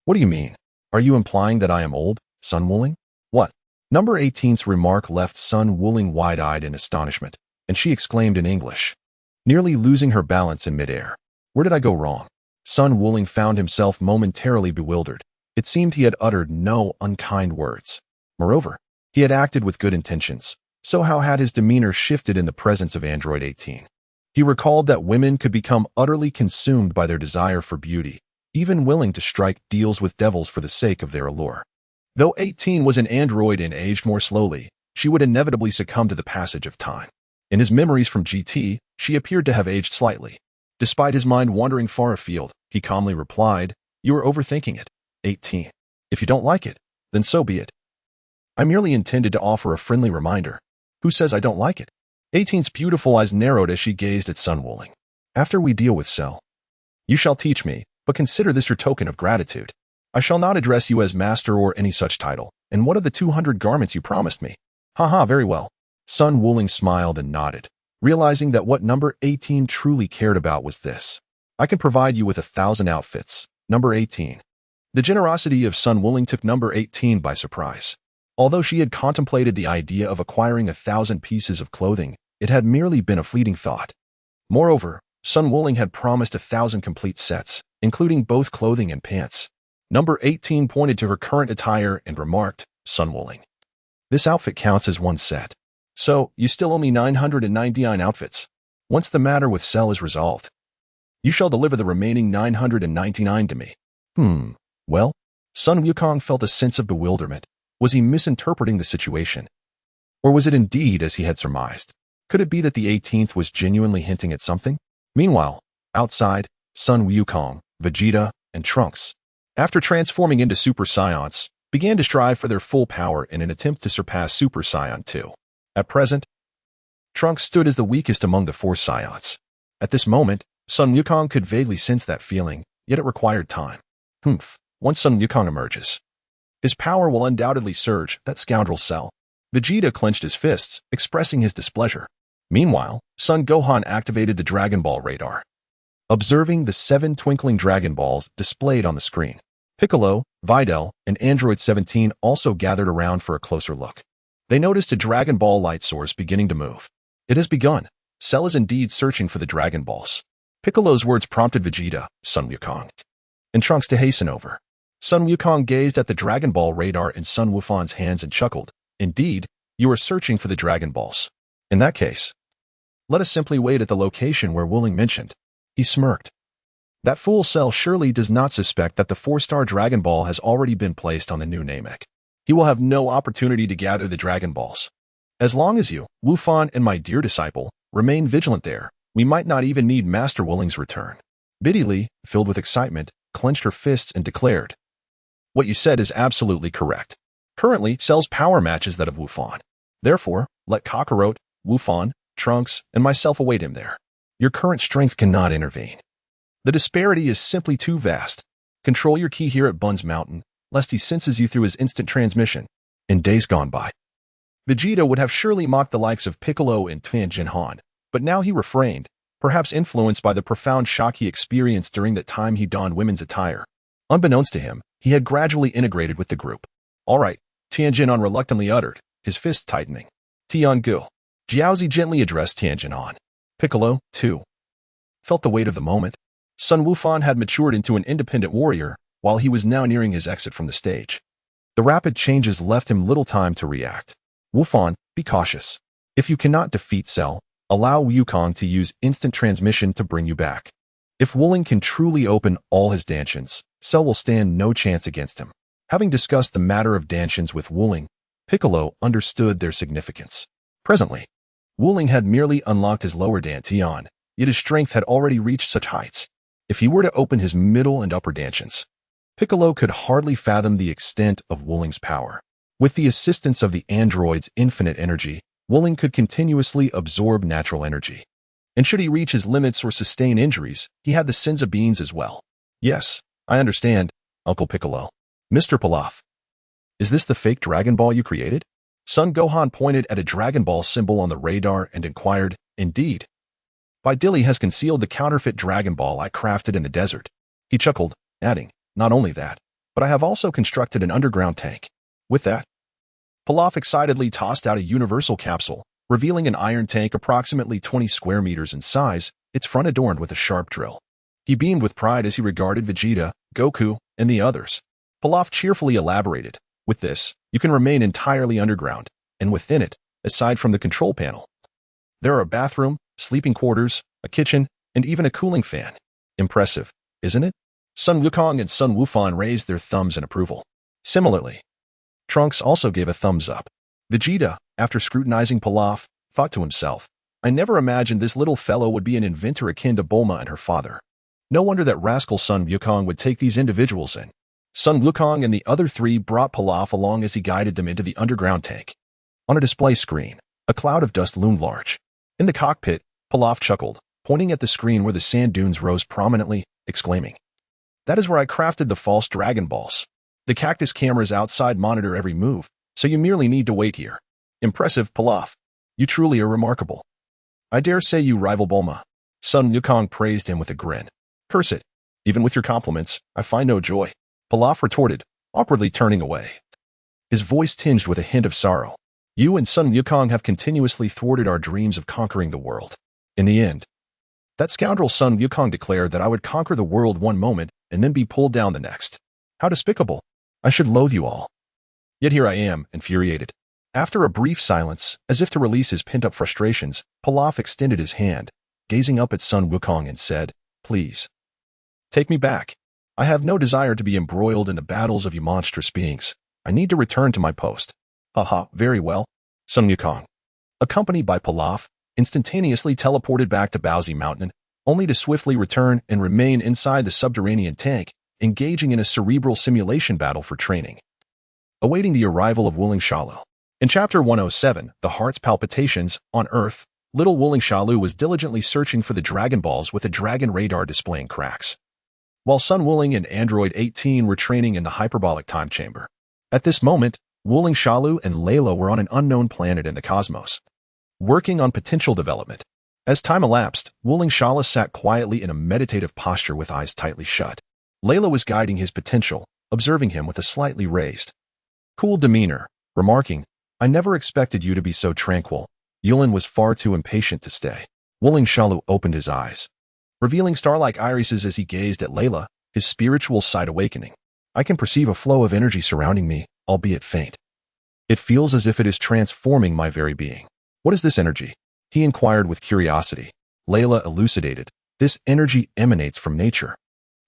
What do you mean? Are you implying that I am old, Sun Wuling? What? Number 18's remark left Sun Wuling wide-eyed in astonishment, and she exclaimed in English, nearly losing her balance in midair. Where did I go wrong? Sun Wuling found himself momentarily bewildered. It seemed he had uttered no unkind words. Moreover, he had acted with good intentions. So how had his demeanor shifted in the presence of Android 18? He recalled that women could become utterly consumed by their desire for beauty, even willing to strike deals with devils for the sake of their allure. Though 18 was an android and aged more slowly, she would inevitably succumb to the passage of time. In his memories from GT, she appeared to have aged slightly. Despite his mind wandering far afield, he calmly replied, You are overthinking it, 18. If you don't like it, then so be it. I merely intended to offer a friendly reminder. Who says I don't like it? 18's beautiful eyes narrowed as she gazed at Sun Wuling. After we deal with Cell, you shall teach me, but consider this your token of gratitude. I shall not address you as master or any such title. And what of the 200 garments you promised me? Haha, very well. Sun Wuling smiled and nodded, realizing that what Number 18 truly cared about was this. I can provide you with 1,000 outfits, Number 18. The generosity of Sun Wuling took Number 18 by surprise. Although she had contemplated the idea of acquiring 1,000 pieces of clothing, it had merely been a fleeting thought. Moreover, Sun Wuling had promised 1,000 complete sets, including both clothing and pants. Number 18 pointed to her current attire and remarked, Sun Wuling, this outfit counts as one set. So, you still owe me 999 outfits. Once the matter with Cell is resolved, you shall deliver the remaining 999 to me. Well, Sun Wukong felt a sense of bewilderment. Was he misinterpreting the situation? Or was it indeed as he had surmised? Could it be that the 18th was genuinely hinting at something? Meanwhile, outside, Sun Wukong, Vegeta, and Trunks, after transforming into Super Saiyans, began to strive for their full power in an attempt to surpass Super Saiyan 2. At present, Trunks stood as the weakest among the 4 Saiyans. At this moment, Sun Wukong could vaguely sense that feeling, yet it required time. Once Sun Wukong emerges, his power will undoubtedly surge, that scoundrel Cell. Vegeta clenched his fists, expressing his displeasure. Meanwhile, Son Gohan activated the Dragon Ball radar, observing the 7 twinkling Dragon Balls displayed on the screen. Piccolo, Videl, and Android 17 also gathered around for a closer look. They noticed a Dragon Ball light source beginning to move. It has begun. Cell is indeed searching for the Dragon Balls. Piccolo's words prompted Vegeta, Sun Wukong, and Trunks to hasten over. Sun Wukong gazed at the Dragon Ball radar in Sun Wufan's hands and chuckled. Indeed, you are searching for the Dragon Balls. In that case, let us simply wait at the location where Wuling mentioned. He smirked. That fool Cell surely does not suspect that the 4-star Dragon Ball has already been placed on the new Namek. He will have no opportunity to gather the Dragon Balls. As long as you, Wufan and my dear disciple, remain vigilant there, we might not even need Master Wuling's return. Biddy Lee, filled with excitement, clenched her fists and declared, What you said is absolutely correct. Currently, Cell's power matches that of Wufan. Therefore, let Kakarot, Wufan, Trunks, and myself await him there. Your current strength cannot intervene. The disparity is simply too vast. Control your ki here at Bun's Mountain, lest he senses you through his instant transmission. In days gone by, Vegeta would have surely mocked the likes of Piccolo and Tianjin Han, but now he refrained, perhaps influenced by the profound shock he experienced during that time he donned women's attire. Unbeknownst to him, he had gradually integrated with the group. All right, Tianjin Han reluctantly uttered, his fist tightening. Tiangu. Jiaozi gently addressed Tianjin Han. Piccolo, too, felt the weight of the moment. Sun Wufan had matured into an independent warrior, while he was now nearing his exit from the stage. The rapid changes left him little time to react. Wufan, be cautious. If you cannot defeat Cell, allow Wukong to use instant transmission to bring you back. If Wuling can truly open all his Danshians, Cell will stand no chance against him. Having discussed the matter of Danshians with Wuling, Piccolo understood their significance. Presently, Wuling had merely unlocked his lower Dantian, yet his strength had already reached such heights. If he were to open his middle and upper Danshians, Piccolo could hardly fathom the extent of Wuling's power. With the assistance of the android's infinite energy, Wuling could continuously absorb natural energy. And should he reach his limits or sustain injuries, he had the Senza beans as well. Yes, I understand, Uncle Piccolo. Mr. Pilaf. Is this the fake Dragon Ball you created? Son Gohan pointed at a Dragon Ball symbol on the radar and inquired, Indeed. Bai Dilly has concealed the counterfeit Dragon Ball I crafted in the desert. He chuckled, adding, Not only that, but I have also constructed an underground tank. With that, Pilaf excitedly tossed out a universal capsule, revealing an iron tank approximately 20 square meters in size, its front adorned with a sharp drill. He beamed with pride as he regarded Vegeta, Goku, and the others. Pilaf cheerfully elaborated, With this, you can remain entirely underground, and within it, aside from the control panel, there are a bathroom, sleeping quarters, a kitchen, and even a cooling fan. Impressive, isn't it? Sun Wukong and Sun Wufan raised their thumbs in approval. Similarly, Trunks also gave a thumbs up. Vegeta, after scrutinizing Pilaf, thought to himself, I never imagined this little fellow would be an inventor akin to Bulma and her father. No wonder that rascal Sun Wukong would take these individuals in. Sun Wukong and the other three brought Pilaf along as he guided them into the underground tank. On a display screen, a cloud of dust loomed large. In the cockpit, Pilaf chuckled, pointing at the screen where the sand dunes rose prominently, exclaiming, That is where I crafted the false Dragon Balls. The cactus cameras outside monitor every move, so you merely need to wait here. Impressive, Pilaf. You truly are remarkable. I dare say you rival Bulma. Sun Wukong praised him with a grin. Curse it. Even with your compliments, I find no joy. Pilaf retorted, awkwardly turning away. His voice tinged with a hint of sorrow. You and Sun Wukong have continuously thwarted our dreams of conquering the world. In the end, that scoundrel Sun Wukong declared that I would conquer the world one moment and then be pulled down the next. How despicable. I should loathe you all. Yet here I am, infuriated. After a brief silence, as if to release his pent-up frustrations, Pilaf extended his hand, gazing up at Sun Wukong and said, Please. Take me back. I have no desire to be embroiled in the battles of you monstrous beings. I need to return to my post. Haha, very well. Sun Wukong, accompanied by Pilaf, instantaneously teleported back to Bowsy Mountain, only to swiftly return and remain inside the subterranean tank, engaging in a cerebral simulation battle for training. Awaiting the arrival of Wuling Shalu. In Chapter 107, The Heart's Palpitations, on Earth, little Wuling Shalu was diligently searching for the Dragon Balls with a dragon radar displaying cracks, while Sun Wuling and Android 18 were training in the hyperbolic time chamber. At this moment, Wuling Shalu and Layla were on an unknown planet in the cosmos, working on potential development. As time elapsed, Wuling Shalu sat quietly in a meditative posture with eyes tightly shut. Layla was guiding his potential, observing him with a slightly raised, cool demeanor, remarking, I never expected you to be so tranquil. Yulin was far too impatient to stay. Wuling Shalu opened his eyes, revealing star-like irises as he gazed at Layla, his spiritual sight awakening. I can perceive a flow of energy surrounding me, albeit faint. It feels as if it is transforming my very being. What is this energy? He inquired with curiosity. Layla elucidated. This energy emanates from nature,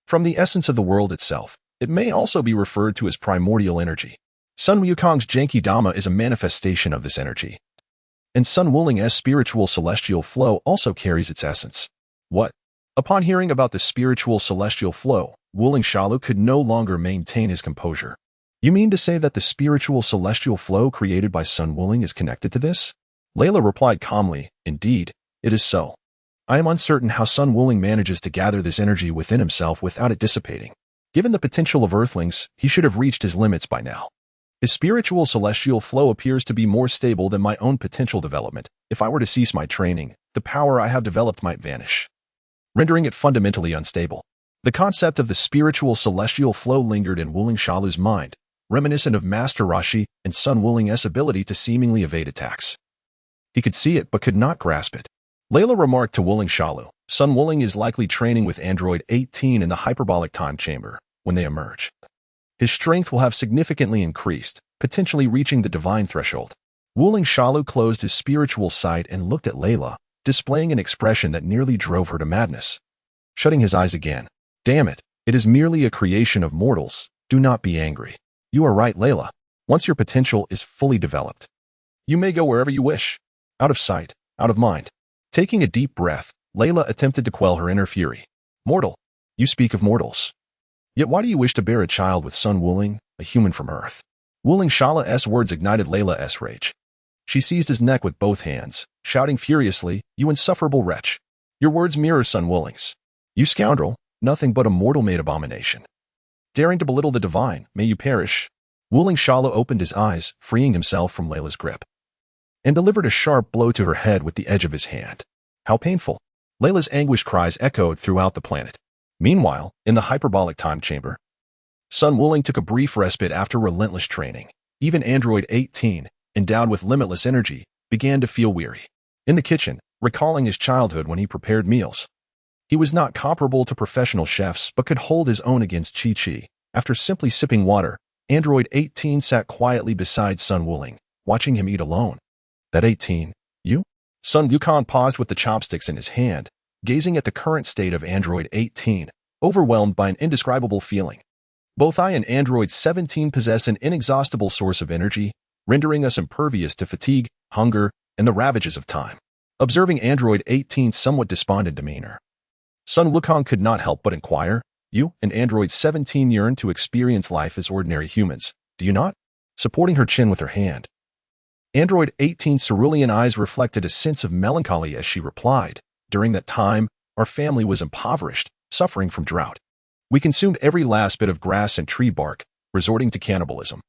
from the essence of the world itself. It may also be referred to as primordial energy. Sun Wukong's Genki Dama is a manifestation of this energy, and Sun Wuling's spiritual celestial flow also carries its essence. What? Upon hearing about the spiritual celestial flow, Wuling Shalu could no longer maintain his composure. You mean to say that the spiritual celestial flow created by Sun Wuling is connected to this? Layla replied calmly, Indeed, it is so. I am uncertain how Sun Wuling manages to gather this energy within himself without it dissipating. Given the potential of Earthlings, he should have reached his limits by now. His spiritual celestial flow appears to be more stable than my own potential development. If I were to cease my training, the power I have developed might vanish, rendering it fundamentally unstable. The concept of the spiritual celestial flow lingered in Wuling Shalu's mind, reminiscent of Master Roshi and Sun Wuling's ability to seemingly evade attacks. He could see it but could not grasp it. Layla remarked to Wuling Shalu, Sun Wuling is likely training with Android 18 in the hyperbolic time chamber. When they emerge, his strength will have significantly increased, potentially reaching the divine threshold. Wuling Shalu closed his spiritual sight and looked at Layla, displaying an expression that nearly drove her to madness. Shutting his eyes again. Damn it, it is merely a creation of mortals. Do not be angry. You are right, Layla. Once your potential is fully developed, you may go wherever you wish. Out of sight, out of mind. Taking a deep breath, Layla attempted to quell her inner fury. Mortal. You speak of mortals. Yet why do you wish to bear a child with Sun Wuling, a human from Earth? Wuling Shalu's words ignited Layla's rage. She seized his neck with both hands, shouting furiously, "You insufferable wretch! Your words mirror Sun Wuling's. You scoundrel, nothing but a mortal-made abomination. Daring to belittle the divine, may you perish." Wuling Shala opened his eyes, freeing himself from Layla's grip, and delivered a sharp blow to her head with the edge of his hand. How painful! Layla's anguished cries echoed throughout the planet. Meanwhile, in the hyperbolic time chamber, Sun Wuling took a brief respite after relentless training. Even Android 18, endowed with limitless energy, began to feel weary. In the kitchen, recalling his childhood when he prepared meals, he was not comparable to professional chefs but could hold his own against Chi-Chi. After simply sipping water, Android 18 sat quietly beside Sun Wuling, watching him eat alone. "That 18, you?" Sun Wukong paused with the chopsticks in his hand, gazing at the current state of Android 18, overwhelmed by an indescribable feeling. Both I and Android 17 possess an inexhaustible source of energy, rendering us impervious to fatigue, hunger, and the ravages of time. Observing Android 18's somewhat despondent demeanor, Sun Wukong could not help but inquire, "You and Android 17 yearn to experience life as ordinary humans, do you not?" Supporting her chin with her hand, Android 18's cerulean eyes reflected a sense of melancholy as she replied, "During that time, our family was impoverished, suffering from drought. We consumed every last bit of grass and tree bark, resorting to cannibalism.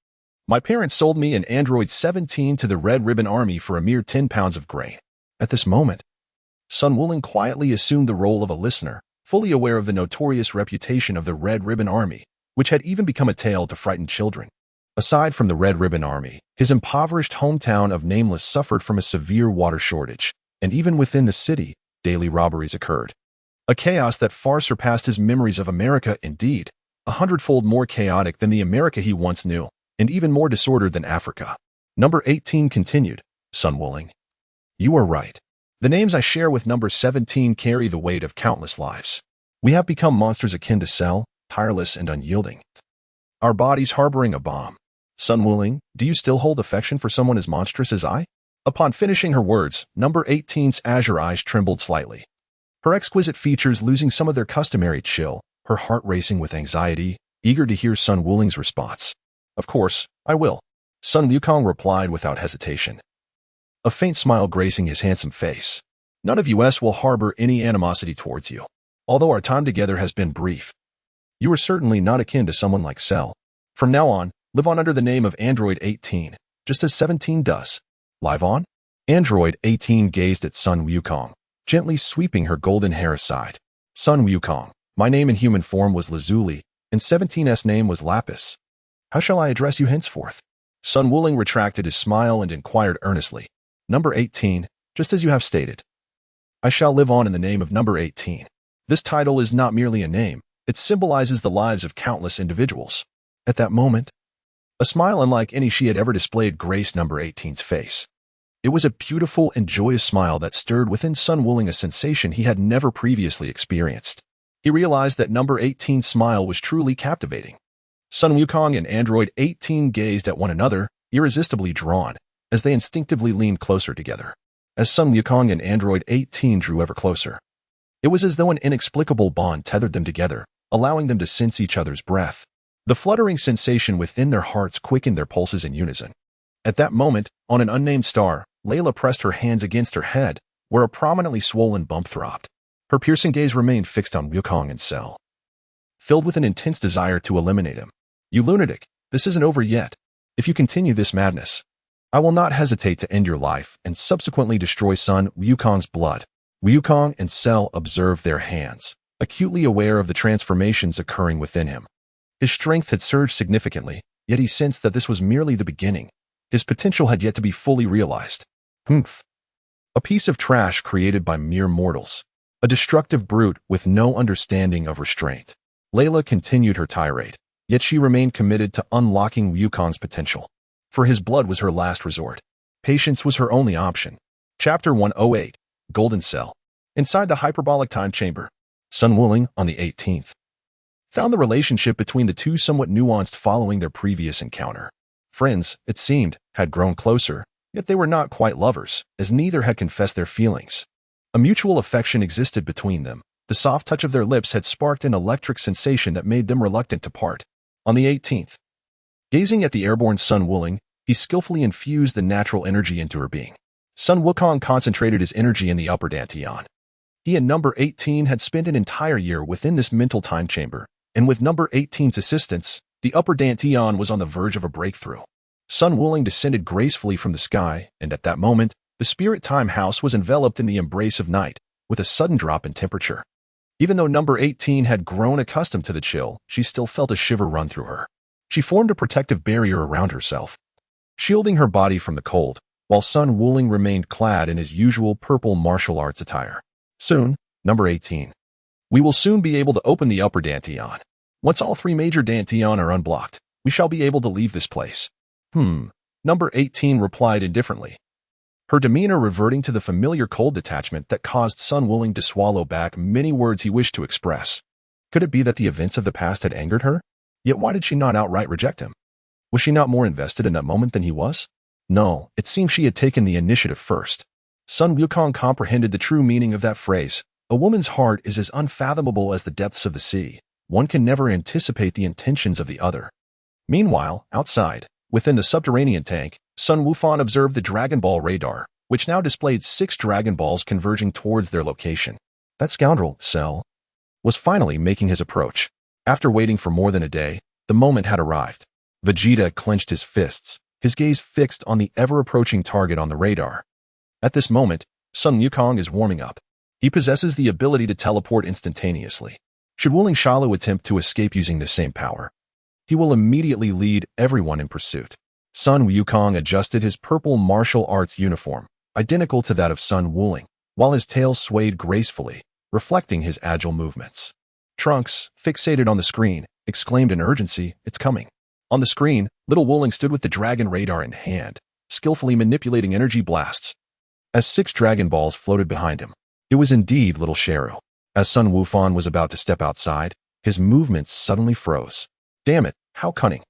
My parents sold me and Android 17 to the Red Ribbon Army for a mere 10 pounds of grain." At this moment, Sun Wuling quietly assumed the role of a listener, fully aware of the notorious reputation of the Red Ribbon Army, which had even become a tale to frighten children. Aside from the Red Ribbon Army, his impoverished hometown of Nameless suffered from a severe water shortage, and even within the city, daily robberies occurred. A chaos that far surpassed his memories of America, indeed, 100-fold more chaotic than the America he once knew, and even more disordered than Africa. Number 18 continued, "Sun Wuling, you are right. The names I share with number 17 carry the weight of countless lives. We have become monsters akin to Cell, tireless and unyielding, our bodies harboring a bomb. Sun Wuling, do you still hold affection for someone as monstrous as I?" Upon finishing her words, number 18's azure eyes trembled slightly, her exquisite features losing some of their customary chill, her heart racing with anxiety, eager to hear Sun Wuling's response. "Of course, I will," Sun Wukong replied without hesitation, a faint smile gracing his handsome face. "None of us will harbor any animosity towards you. Although our time together has been brief, you are certainly not akin to someone like Cell. From now on, live on under the name of Android 18, just as 17 does. Live on?" Android 18 gazed at Sun Wukong, gently sweeping her golden hair aside. "Sun Wukong, my name in human form was Lazuli, and 17's name was Lapis. How shall I address you henceforth?" Sun Wuling retracted his smile and inquired earnestly, "Number 18, just as you have stated. I shall live on in the name of number 18. This title is not merely a name, it symbolizes the lives of countless individuals." At that moment, a smile unlike any she had ever displayed graced number 18's face. It was a beautiful and joyous smile that stirred within Sun Wuling a sensation he had never previously experienced. He realized that number 18's smile was truly captivating. Sun Wukong and Android 18 gazed at one another, irresistibly drawn, as they instinctively leaned closer together. As Sun Wukong and Android 18 drew ever closer, it was as though an inexplicable bond tethered them together, allowing them to sense each other's breath. The fluttering sensation within their hearts quickened their pulses in unison. At that moment, on an unnamed star, Layla pressed her hands against her head, where a prominently swollen bump throbbed. Her piercing gaze remained fixed on Wukong and Cell, filled with an intense desire to eliminate him. "You lunatic, this isn't over yet. If you continue this madness, I will not hesitate to end your life and subsequently destroy Sun Wukong's blood." Wukong and Cell observed their hands, acutely aware of the transformations occurring within him. His strength had surged significantly, yet he sensed that this was merely the beginning. His potential had yet to be fully realized. Humph. A piece of trash created by mere mortals. A destructive brute with no understanding of restraint. Layla continued her tirade, yet she remained committed to unlocking Wukong's potential. For his blood was her last resort. Patience was her only option. Chapter 108, Golden Cell. Inside the hyperbolic time chamber, Sun Wuling, on the 18th, found the relationship between the two somewhat nuanced following their previous encounter. Friends, it seemed, had grown closer, yet they were not quite lovers, as neither had confessed their feelings. A mutual affection existed between them. The soft touch of their lips had sparked an electric sensation that made them reluctant to part. On the 18th, gazing at the airborne Sun Wuling, He skillfully infused the natural energy into her being. Sun Wukong concentrated his energy in the upper dantian. He and number 18 had spent an entire year within this mental time chamber, and with number 18's assistance, the upper dantian was on the verge of a breakthrough. Sun Wuling descended gracefully from the sky, and at that moment, the spirit time house was enveloped in the embrace of night, with a sudden drop in temperature. Even though number 18 had grown accustomed to the chill, she still felt a shiver run through her. She formed a protective barrier around herself, shielding her body from the cold, while Sun Wuling remained clad in his usual purple martial arts attire. Soon, number 18. We will soon be able to open the upper dantian. Once all three major dantian are unblocked, we shall be able to leave this place. Number 18 replied indifferently, her demeanor reverting to the familiar cold detachment that caused Sun Wuling to swallow back many words he wished to express. Could it be that the events of the past had angered her? Yet why did she not outright reject him? Was she not more invested in that moment than he was? No, it seemed she had taken the initiative first. Sun Wukong comprehended the true meaning of that phrase. A woman's heart is as unfathomable as the depths of the sea. One can never anticipate the intentions of the other. Meanwhile, outside, within the subterranean tank, Sun Wufan observed the Dragon Ball radar, which now displayed 6 Dragon Balls converging towards their location. That scoundrel, Cell, was finally making his approach. After waiting for more than a day, the moment had arrived. Vegeta clenched his fists, his gaze fixed on the ever-approaching target on the radar. At this moment, Sun Wukong is warming up. He possesses the ability to teleport instantaneously. Should Wuling Shalu attempt to escape using this same power, he will immediately lead everyone in pursuit. Sun Wukong adjusted his purple martial arts uniform, identical to that of Sun Wuling, while his tail swayed gracefully, reflecting his agile movements. Trunks, fixated on the screen, exclaimed in urgency, "It's coming." On the screen, little Wuling stood with the dragon radar in hand, skillfully manipulating energy blasts. As 6 Dragon Balls floated behind him, it was indeed little Sharu. As Sun Wufan was about to step outside, his movements suddenly froze. Damn it, how cunning.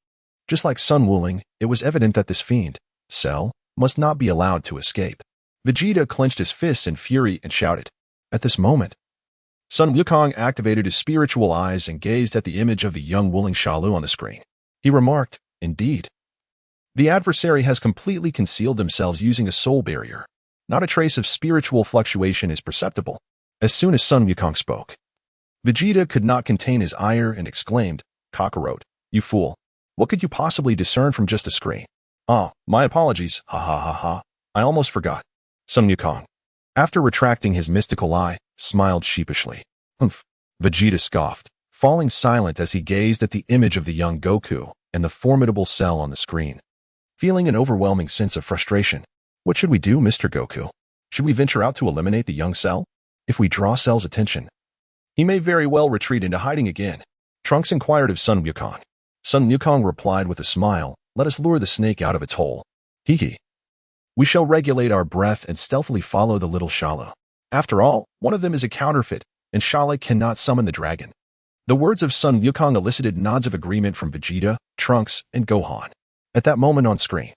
Just like Sun Wuling, it was evident that this fiend, Cell, must not be allowed to escape. Vegeta clenched his fists in fury and shouted. At this moment, Sun Wukong activated his spiritual eyes and gazed at the image of the young Wuling Shalu on the screen. He remarked, indeed, the adversary has completely concealed themselves using a soul barrier. Not a trace of spiritual fluctuation is perceptible. As soon as Sun Wukong spoke, Vegeta could not contain his ire and exclaimed, "Kakarot, you fool. What could you possibly discern from just a screen?" "Ah, my apologies, ha ha ha ha. I almost forgot." Sun Wukong, after retracting his mystical eye, smiled sheepishly. "Humph." Vegeta scoffed, falling silent as he gazed at the image of the young Goku and the formidable Cell on the screen. Feeling an overwhelming sense of frustration, "What should we do, Mr. Goku? Should we venture out to eliminate the young Cell? If we draw Cell's attention, he may very well retreat into hiding again." Trunks inquired of Sun Wukong. Sun Wukong replied with a smile, "Let us lure the snake out of its hole. Hee. We shall regulate our breath and stealthily follow the little Shalu. After all, one of them is a counterfeit, and Shalu cannot summon the dragon." The words of Sun Wukong elicited nods of agreement from Vegeta, Trunks, and Gohan. At that moment on screen,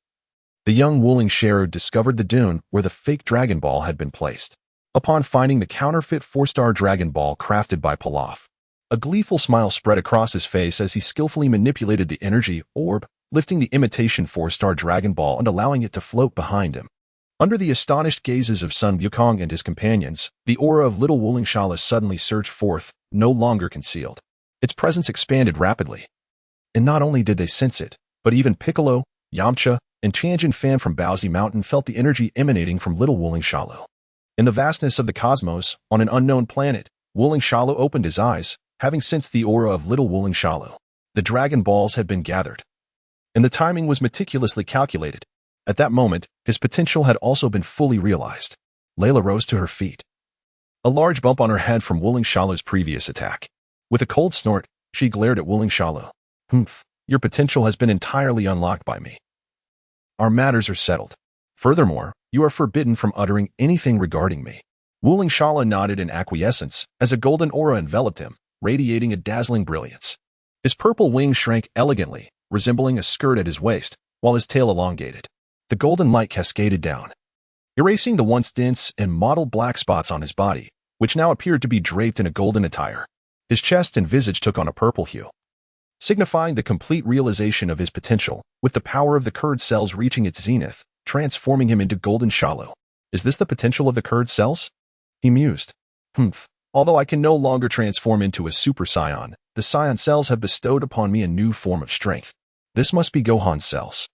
the young Wuling Sharu discovered the dune where the fake Dragon Ball had been placed. Upon finding the counterfeit 4-star Dragon Ball crafted by Pilaf, a gleeful smile spread across his face as he skillfully manipulated the energy orb, lifting the imitation 4-star Dragon Ball and allowing it to float behind him. Under the astonished gazes of Sun Wukong and his companions, the aura of little Wuling Shalu suddenly surged forth, no longer concealed. Its presence expanded rapidly. And not only did they sense it, but even Piccolo, Yamcha, and Tianjin Fan from Baozi Mountain felt the energy emanating from little Wuling Shalu. In the vastness of the cosmos, on an unknown planet, Wuling Shalu opened his eyes, having sensed the aura of little Wuling Shalu. The Dragon Balls had been gathered, and the timing was meticulously calculated. At that moment, his potential had also been fully realized. Layla rose to her feet. A large bump on her head from Wuling Shalu's previous attack. With a cold snort, she glared at Wuling Shalu. "Humph, your potential has been entirely unlocked by me. Our matters are settled. Furthermore, you are forbidden from uttering anything regarding me." Wuling Shalu nodded in acquiescence as a golden aura enveloped him, radiating a dazzling brilliance. His purple wings shrank elegantly, resembling a skirt at his waist, while his tail elongated. The golden light cascaded down, erasing the once dense and mottled black spots on his body, which now appeared to be draped in a golden attire. His chest and visage took on a purple hue. signifying the complete realization of his potential, with the power of the curd cells reaching its zenith, transforming him into golden Shalu. Is this the potential of the curd cells? He mused. Although I can no longer transform into a Super Saiyan, the Saiyan cells have bestowed upon me a new form of strength. This must be Gohan's cells.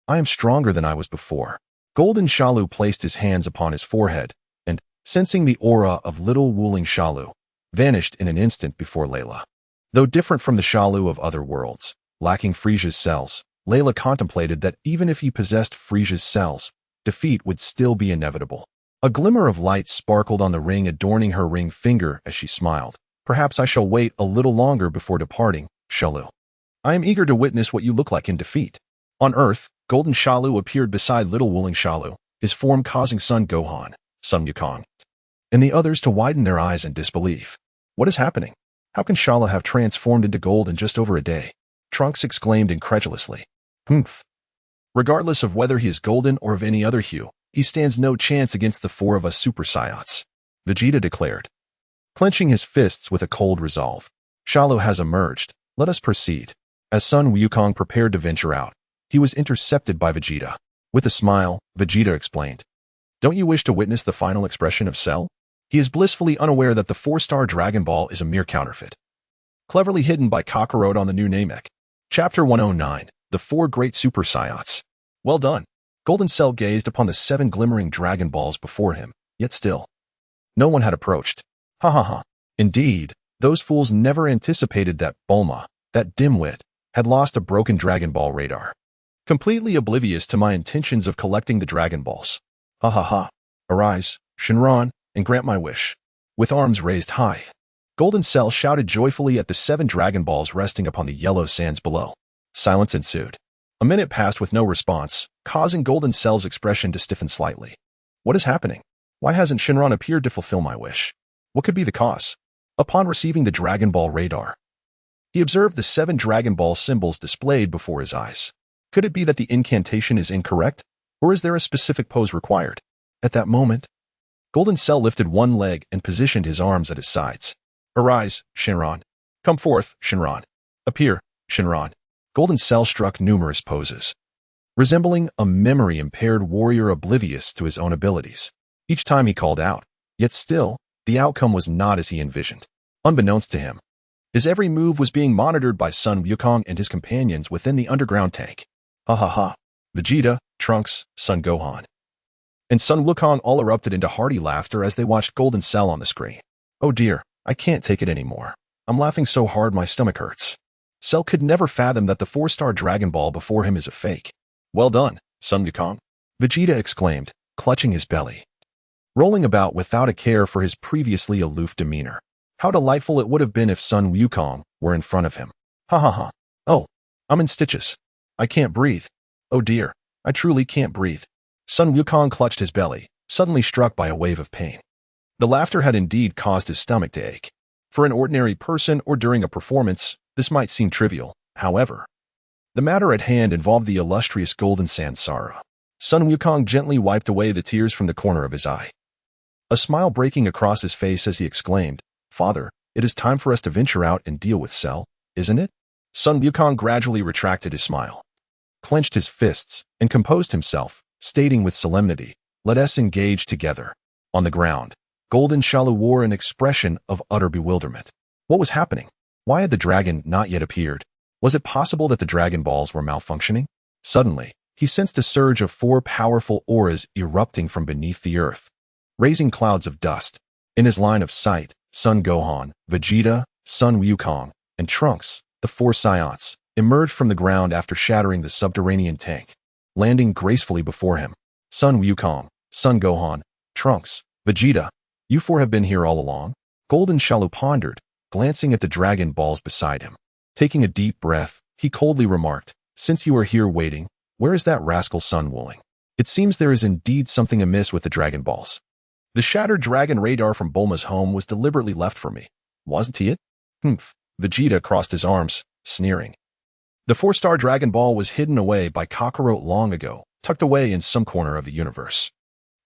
I am stronger than I was before. Golden Shalu placed his hands upon his forehead, and, sensing the aura of little Wuling Shalu, vanished in an instant before Layla. Though different from the Shalu of other worlds, lacking Frisia's cells, Layla contemplated that even if he possessed Frisia's cells, defeat would still be inevitable. A glimmer of light sparkled on the ring adorning her ring finger as she smiled. Perhaps I shall wait a little longer before departing, Shalu. I am eager to witness what you look like in defeat. On Earth, Golden Shalu appeared beside little Wuling Shalu, his form causing Son Gohan, Sun Wukong, and the others to widen their eyes in disbelief. What is happening? How can Shalu have transformed into gold in just over a day? Trunks exclaimed incredulously. Regardless of whether he is golden or of any other hue, he stands no chance against the four of us Super Saiyans, Vegeta declared, clenching his fists with a cold resolve. Shalu has emerged. Let us proceed. As Sun Wukong prepared to venture out, he was intercepted by Vegeta. With a smile, Vegeta explained, Don't you wish to witness the final expression of Cell? He is blissfully unaware that the 4-star Dragon Ball is a mere counterfeit, cleverly hidden by Kakarot on the new Namek. Chapter 109, The 4 Great Super Saiyans. Well done. Golden Cell gazed upon the 7 glimmering Dragon Balls before him, yet still no one had approached. Ha ha ha. Indeed, those fools never anticipated that Bulma, that dimwit, had lost a broken Dragon Ball radar. Completely oblivious to my intentions of collecting the Dragon Balls. Ha ha ha. Arise, Shenron, and grant my wish. With arms raised high, Golden Cell shouted joyfully at the 7 Dragon Balls resting upon the yellow sands below. Silence ensued. A minute passed with no response, causing Golden Cell's expression to stiffen slightly. What is happening? Why hasn't Shenron appeared to fulfill my wish? What could be the cause? Upon receiving the Dragon Ball radar, he observed the 7 Dragon Ball symbols displayed before his eyes. Could it be that the incantation is incorrect, or is there a specific pose required? At that moment, Golden Cell lifted one leg and positioned his arms at his sides. Arise, Shenron. Come forth, Shenron. Appear, Shenron. Golden Cell struck numerous poses, resembling a memory-impaired warrior oblivious to his own abilities. Each time he called out, yet still, the outcome was not as he envisioned. Unbeknownst to him, his every move was being monitored by Sun Wukong and his companions within the underground tank. Ha ha ha. Vegeta, Trunks, Son Gohan, and Sun Wukong all erupted into hearty laughter as they watched Golden Cell on the screen. Oh dear, I can't take it anymore. I'm laughing so hard my stomach hurts. Cell could never fathom that the 4-star Dragon Ball before him is a fake. Well done, Sun Wukong, Vegeta exclaimed, clutching his belly, rolling about without a care for his previously aloof demeanor. How delightful it would have been if Sun Wukong were in front of him. Ha ha ha. Oh, I'm in stitches. I can't breathe. Oh dear, I truly can't breathe. Sun Wukong clutched his belly, suddenly struck by a wave of pain. The laughter had indeed caused his stomach to ache. For an ordinary person or during a performance, this might seem trivial. However, the matter at hand involved the illustrious Golden Sansara. Sun Wukong gently wiped away the tears from the corner of his eye, a smile breaking across his face as he exclaimed, Father, it is time for us to venture out and deal with Cell, isn't it? Sun Wukong gradually retracted his smile, clenched his fists, and composed himself, stating with solemnity, Let us engage together. On the ground, Golden Shalu wore an expression of utter bewilderment. What was happening? Why had the dragon not yet appeared? Was it possible that the Dragon Balls were malfunctioning? Suddenly, he sensed a surge of 4 powerful auras erupting from beneath the earth, raising clouds of dust. In his line of sight, Son Gohan, Vegeta, Sun Wukong, and Trunks, the 4 Saiyans, emerged from the ground after shattering the subterranean tank, landing gracefully before him. Sun Wukong, Son Gohan, Trunks, Vegeta, you 4 have been here all along? Golden Shalu pondered, glancing at the Dragon Balls beside him. Taking a deep breath, he coldly remarked, Since you are here waiting, where is that rascal Sun Wuling? It seems there is indeed something amiss with the Dragon Balls. The shattered dragon radar from Bulma's home was deliberately left for me. Wasn't he it? Vegeta crossed his arms, sneering. The 4-star Dragon Ball was hidden away by Kakarot long ago, tucked away in some corner of the universe.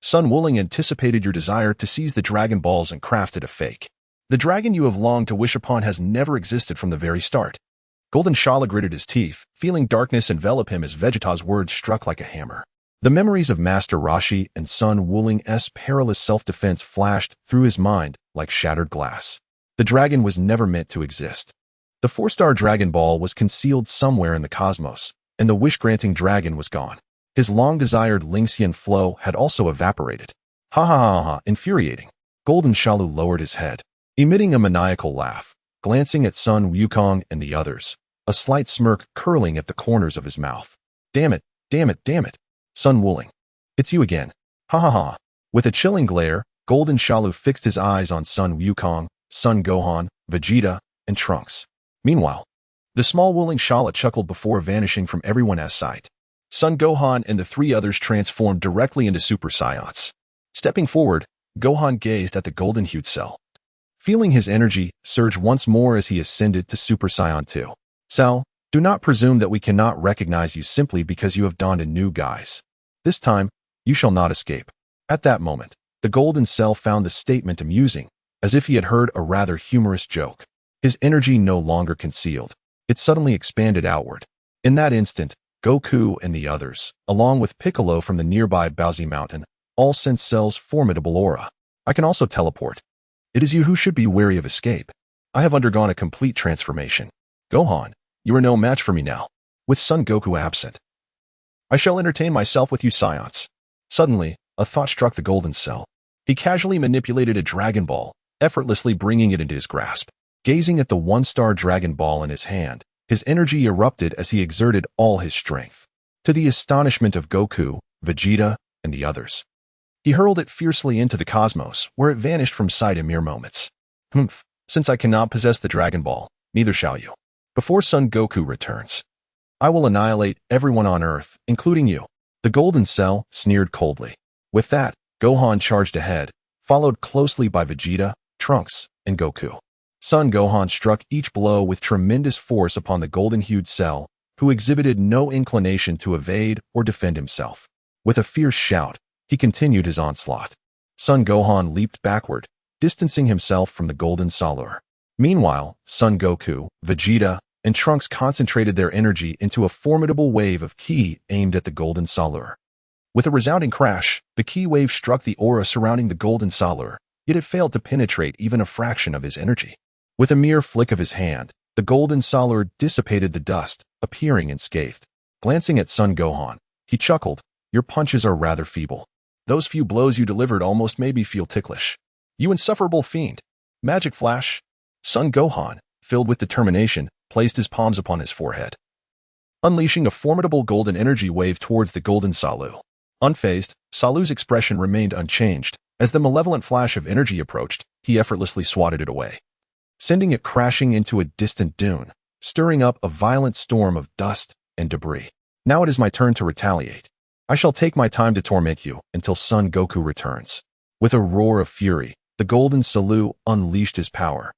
Sun Wuling anticipated your desire to seize the Dragon Balls and crafted a fake. The dragon you have longed to wish upon has never existed from the very start. Golden Shala gritted his teeth, feeling darkness envelop him as Vegeta's words struck like a hammer. The memories of Master Roshi and Sun Wuling's perilous self-defense flashed through his mind like shattered glass. The dragon was never meant to exist. The 4-star Dragon Ball was concealed somewhere in the cosmos, and the wish-granting dragon was gone. His long-desired Lingxian flow had also evaporated. Ha ha ha ha, infuriating. Golden Shalu lowered his head, emitting a maniacal laugh, glancing at Sun Wukong and the others, a slight smirk curling at the corners of his mouth. Damn it, damn it, damn it. Sun Wuling. It's you again. Ha ha ha. With a chilling glare, Golden Shalu fixed his eyes on Sun Wukong, Sun Gohan, Vegeta, and Trunks. Meanwhile, the small Wuling Shala chuckled before vanishing from everyone's sight. Sun Gohan and the 3 others transformed directly into Super Saiyans. Stepping forward, Gohan gazed at the golden-hued cell, feeling his energy surge once more as he ascended to Super Saiyan 2. Cell, do not presume that we cannot recognize you simply because you have donned a new guise. This time, you shall not escape. At that moment, the golden cell found the statement amusing, as if he had heard a rather humorous joke. His energy no longer concealed. It suddenly expanded outward. In that instant, Goku and the others, along with Piccolo from the nearby Baozi Mountain, all sensed Cell's formidable aura. I can also teleport. It is you who should be wary of escape. I have undergone a complete transformation. Gohan, you are no match for me now. With Son Goku absent, I shall entertain myself with you Saiyans. Suddenly, a thought struck the golden cell. He casually manipulated a Dragon Ball, effortlessly bringing it into his grasp. Gazing at the 1-star Dragon Ball in his hand, his energy erupted as he exerted all his strength. To the astonishment of Goku, Vegeta, and the others, he hurled it fiercely into the cosmos, where it vanished from sight in mere moments. Humph, since I cannot possess the Dragon Ball, neither shall you. Before Son Goku returns, I will annihilate everyone on Earth, including you. The golden cell sneered coldly. With that, Gohan charged ahead, followed closely by Vegeta, Trunks, and Goku. Son Gohan struck each blow with tremendous force upon the golden-hued cell, who exhibited no inclination to evade or defend himself. With a fierce shout, he continued his onslaught. Son Gohan leaped backward, distancing himself from the golden Salur. Meanwhile, Son Goku, Vegeta, and Trunks concentrated their energy into a formidable wave of ki aimed at the golden Salur. With a resounding crash, the ki wave struck the aura surrounding the golden Salur, yet it failed to penetrate even a fraction of his energy. With a mere flick of his hand, the golden Salur dissipated the dust, appearing unscathed. Glancing at Son Gohan, he chuckled, "Your punches are rather feeble. Those few blows you delivered almost made me feel ticklish. You insufferable fiend." Magic Flash. Son Gohan, filled with determination, placed his palms upon his forehead, unleashing a formidable golden energy wave towards the golden Salu. Unfazed, Salu's expression remained unchanged. As the malevolent flash of energy approached, he effortlessly swatted it away, sending it crashing into a distant dune, stirring up a violent storm of dust and debris. Now it is my turn to retaliate. I shall take my time to torment you until Son Goku returns. With a roar of fury, the golden Salu unleashed his power,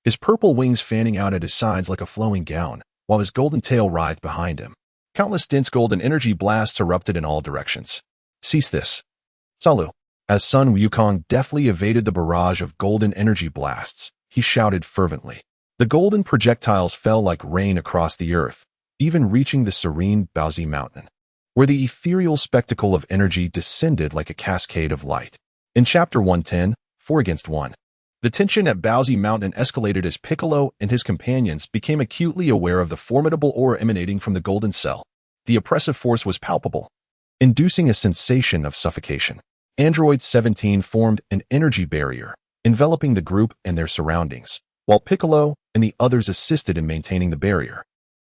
his purple wings fanning out at his sides like a flowing gown, while his golden tail writhed behind him. Countless dense golden energy blasts erupted in all directions. Cease this, Salu. As Sun Wukong deftly evaded the barrage of golden energy blasts, he shouted fervently. The golden projectiles fell like rain across the earth, even reaching the serene Baozi Mountain, where the ethereal spectacle of energy descended like a cascade of light. In Chapter 110, 4 against 1, the tension at Baozi Mountain escalated as Piccolo and his companions became acutely aware of the formidable aura emanating from the golden cell. The oppressive force was palpable, inducing a sensation of suffocation. Android 17 formed an energy barrier, enveloping the group and their surroundings, while Piccolo and the others assisted in maintaining the barrier,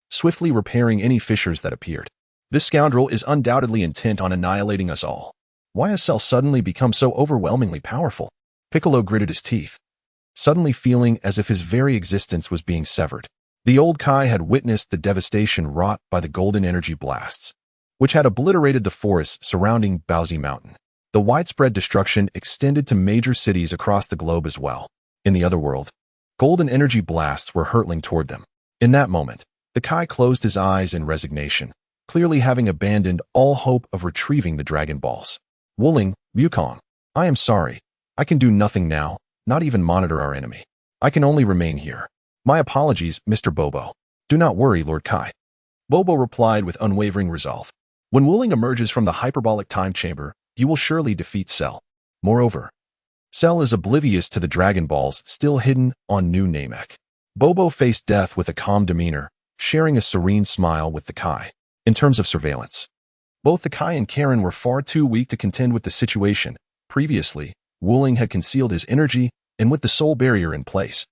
swiftly repairing any fissures that appeared. This scoundrel is undoubtedly intent on annihilating us all. Why has Cell suddenly become so overwhelmingly powerful? Piccolo gritted his teeth, suddenly feeling as if his very existence was being severed. The old Kai had witnessed the devastation wrought by the golden energy blasts, which had obliterated the forests surrounding Baozi Mountain. The widespread destruction extended to major cities across the globe as well. In the other world, golden energy blasts were hurtling toward them. In that moment, the Kai closed his eyes in resignation, clearly having abandoned all hope of retrieving the Dragon Balls. Wuling, Wukong, I am sorry. I can do nothing now, not even monitor our enemy. I can only remain here. My apologies, Mr. Bobo. Do not worry, Lord Kai. Bobo replied with unwavering resolve. When Wuling emerges from the hyperbolic time chamber, you will surely defeat Cell. Moreover, Cell is oblivious to the Dragon Balls still hidden on New Namek. Bobo faced death with a calm demeanor, sharing a serene smile with the Kai. In terms of surveillance, both the Kai and Karen were far too weak to contend with the situation. Previously, Wuling had concealed his energy, and with the soul barrier in place,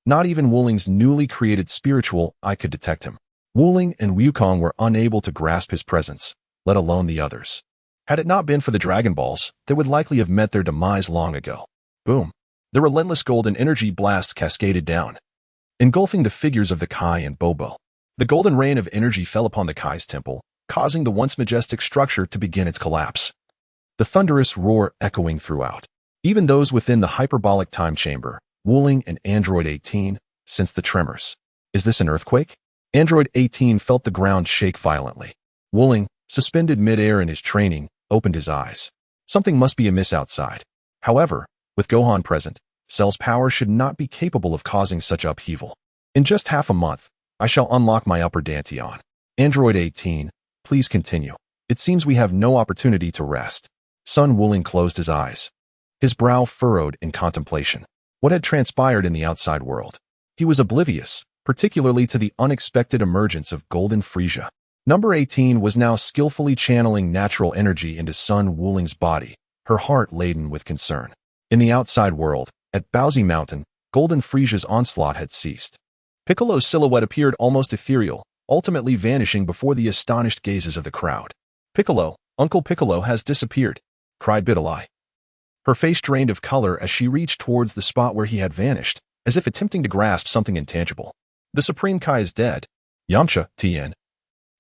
not even Wuling's newly created spiritual eye could detect him. Wuling and Wukong were unable to grasp his presence, let alone the others. Had it not been for the Dragon Balls, they would likely have met their demise long ago. Boom. The relentless golden energy blast cascaded down, engulfing the figures of the Kai and Bobo. The golden rain of energy fell upon the Kai's temple, causing the once majestic structure to begin its collapse. The thunderous roar echoing throughout. Even those within the hyperbolic time chamber, Wuling and Android 18, sensed the tremors. Is this an earthquake? Android 18 felt the ground shake violently. Wuling, suspended midair in his training, opened his eyes. Something must be amiss outside. However, with Gohan present, Cell's power should not be capable of causing such upheaval. In just half a month, I shall unlock my upper Dantian. Android 18, please continue. It seems we have no opportunity to rest. Sun Wuling closed his eyes. His brow furrowed in contemplation. What had transpired in the outside world? He was oblivious, particularly to the unexpected emergence of Golden Frieza. Number 18 was now skillfully channeling natural energy into Sun Wuling's body, her heart laden with concern. In the outside world, at Bowsy Mountain, Golden Frieza's onslaught had ceased. Piccolo's silhouette appeared almost ethereal, ultimately vanishing before the astonished gazes of the crowd. Piccolo, Uncle Piccolo has disappeared, cried Bidalai. Her face drained of color as she reached towards the spot where he had vanished, as if attempting to grasp something intangible. The Supreme Kai is dead. Yamcha, Tien,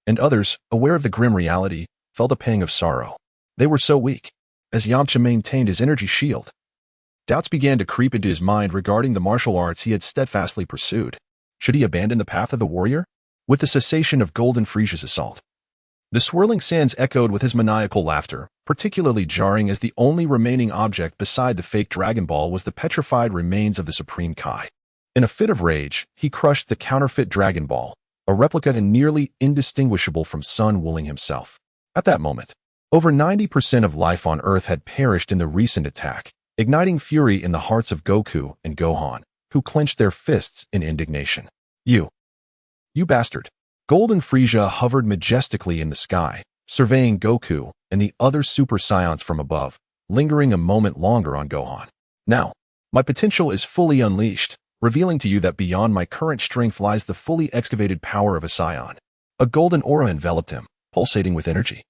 and others, aware of the grim reality, felt a pang of sorrow. They were so weak. As Yamcha maintained his energy shield, doubts began to creep into his mind regarding the martial arts he had steadfastly pursued. Should he abandon the path of the warrior? With the cessation of Golden Frieza's assault, the swirling sands echoed with his maniacal laughter, particularly jarring as the only remaining object beside the fake Dragon Ball was the petrified remains of the Supreme Kai. In a fit of rage, he crushed the counterfeit Dragon Ball, a replica and nearly indistinguishable from Sun Wuling himself. At that moment, over 90% of life on Earth had perished in the recent attack, igniting fury in the hearts of Goku and Gohan, who clenched their fists in indignation. You bastard. Golden Frieza hovered majestically in the sky, surveying Goku and the other Super Saiyans from above, lingering a moment longer on Gohan. Now, my potential is fully unleashed, revealing to you that beyond my current strength lies the fully excavated power of a Saiyan. A golden aura enveloped him, pulsating with energy.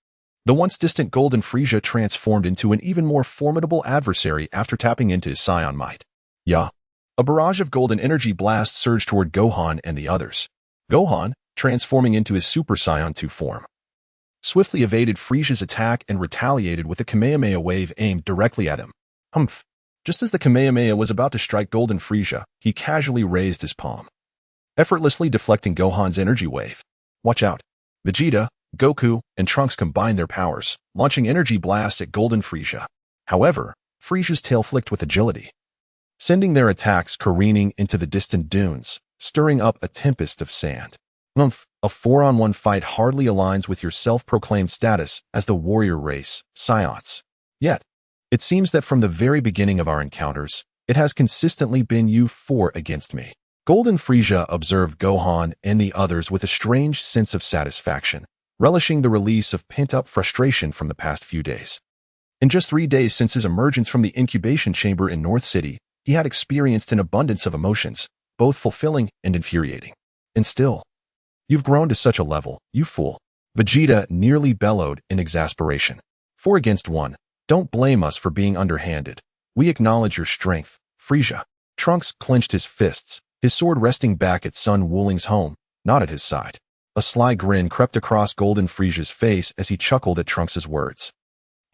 The once distant Golden Frieza transformed into an even more formidable adversary after tapping into his Saiyan might. Yeah. A barrage of golden energy blasts surged toward Gohan and the others. Gohan, transforming into his Super Saiyan 2 form, swiftly evaded Frieza's attack and retaliated with a Kamehameha wave aimed directly at him. Humph. Just as the Kamehameha was about to strike Golden Frieza, he casually raised his palm, effortlessly deflecting Gohan's energy wave. Watch out. Vegeta, Goku, and Trunks combined their powers, launching energy blasts at Golden Frieza. However, Frieza's tail flicked with agility, sending their attacks careening into the distant dunes, stirring up a tempest of sand. Humph, a 4-on-1 fight hardly aligns with your self-proclaimed status as the warrior race, Saiyans. Yet, it seems that from the very beginning of our encounters, it has consistently been you 4 against me. Golden Frieza observed Gohan and the others with a strange sense of satisfaction, relishing the release of pent-up frustration from the past few days. In just 3 days since his emergence from the incubation chamber in North City, he had experienced an abundance of emotions, both fulfilling and infuriating. And still, you've grown to such a level, you fool. Vegeta nearly bellowed in exasperation. 4 against 1. Don't blame us for being underhanded. We acknowledge your strength, Frieza. Trunks clenched his fists, his sword resting back at Sun Wuling's home, not at his side. A sly grin crept across Golden Frieza's face as he chuckled at Trunks' words.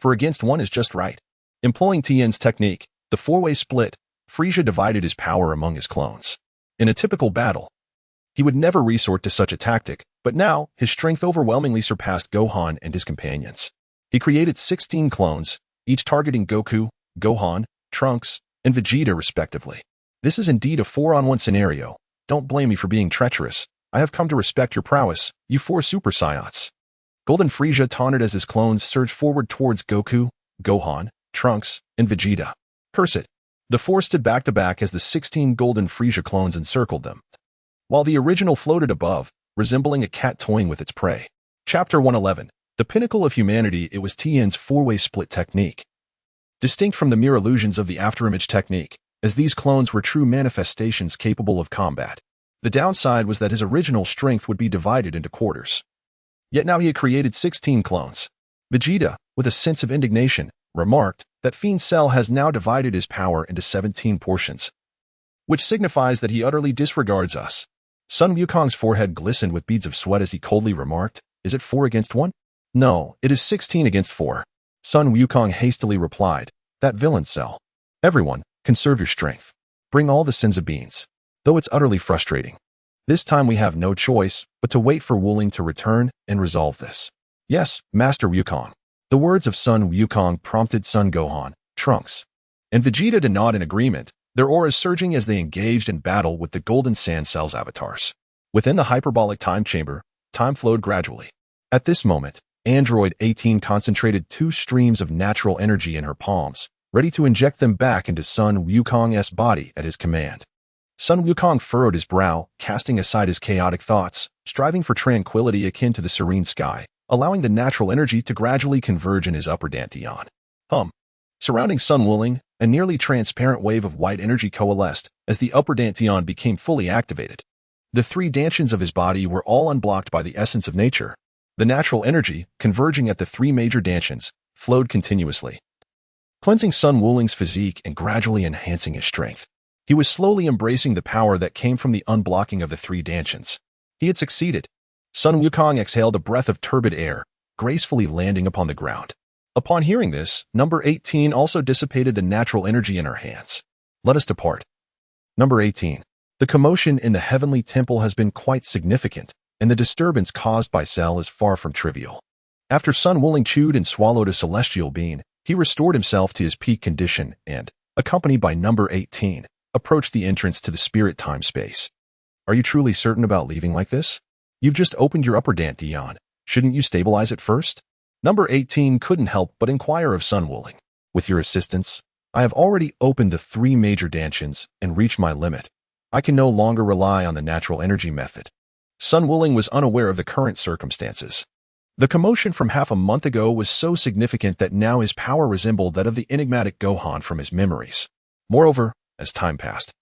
4 against 1 is just right. Employing Tien's technique, the 4-way split, Frieza divided his power among his clones. In a typical battle, he would never resort to such a tactic, but now his strength overwhelmingly surpassed Gohan and his companions. He created 16 clones, each targeting Goku, Gohan, Trunks, and Vegeta respectively. This is indeed a 4-on-1 scenario. Don't blame me for being treacherous. I have come to respect your prowess, you 4 Super Saiyans. Golden Frieza taunted as his clones surged forward towards Goku, Gohan, Trunks, and Vegeta. Curse it. The 4 stood back to back as the 16 Golden Frieza clones encircled them, while the original floated above, resembling a cat toying with its prey. Chapter 111. The pinnacle of humanity. It was Tien's 4-way split technique. Distinct from the mere illusions of the afterimage technique, as these clones were true manifestations capable of combat. The downside was that his original strength would be divided into quarters. Yet now he had created 16 clones. Vegeta, with a sense of indignation, remarked that Fiend Cell has now divided his power into 17 portions, which signifies that he utterly disregards us. Sun Wukong's forehead glistened with beads of sweat as he coldly remarked, "Is it 4 against 1? No, it is 16 against 4. Sun Wukong hastily replied, "That villain Cell. Everyone, conserve your strength. Bring all the sins of beans." Though it's utterly frustrating. This time we have no choice but to wait for Wuling to return and resolve this. Yes, Master Wukong. The words of Sun Wukong prompted Son Gohan, Trunks, and Vegeta to nod in agreement, their auras surging as they engaged in battle with the Golden Sand Cell's avatars. Within the hyperbolic time chamber, time flowed gradually. At this moment, Android 18 concentrated 2 streams of natural energy in her palms, ready to inject them back into Sun Wukong's body at his command. Sun Wukong furrowed his brow, casting aside his chaotic thoughts, striving for tranquility akin to the serene sky, allowing the natural energy to gradually converge in his upper dantian. Surrounding Sun Wuling, a nearly transparent wave of white energy coalesced as the upper dantian became fully activated. The 3 dantians of his body were all unblocked by the essence of nature. The natural energy, converging at the 3 major dantians, flowed continuously, cleansing Sun Wuling's physique and gradually enhancing his strength. He was slowly embracing the power that came from the unblocking of the 3 dantians. He had succeeded. Sun Wukong exhaled a breath of turbid air, gracefully landing upon the ground. Upon hearing this, number 18 also dissipated the natural energy in her hands. Let us depart. Number 18. The commotion in the heavenly temple has been quite significant, and the disturbance caused by Cell is far from trivial. After Sun Wuling chewed and swallowed a celestial bean, he restored himself to his peak condition and, accompanied by number 18, approached the entrance to the spirit time-space. Are you truly certain about leaving like this? You've just opened your upper dantian. Shouldn't you stabilize it first? Number 18 couldn't help but inquire of Sun Wuling. With your assistance, I have already opened the 3 major dantians and reached my limit. I can no longer rely on the natural energy method. Sun Wuling was unaware of the current circumstances. The commotion from half a month ago was so significant that now his power resembled that of the enigmatic Gohan from his memories. Moreover, as time passed,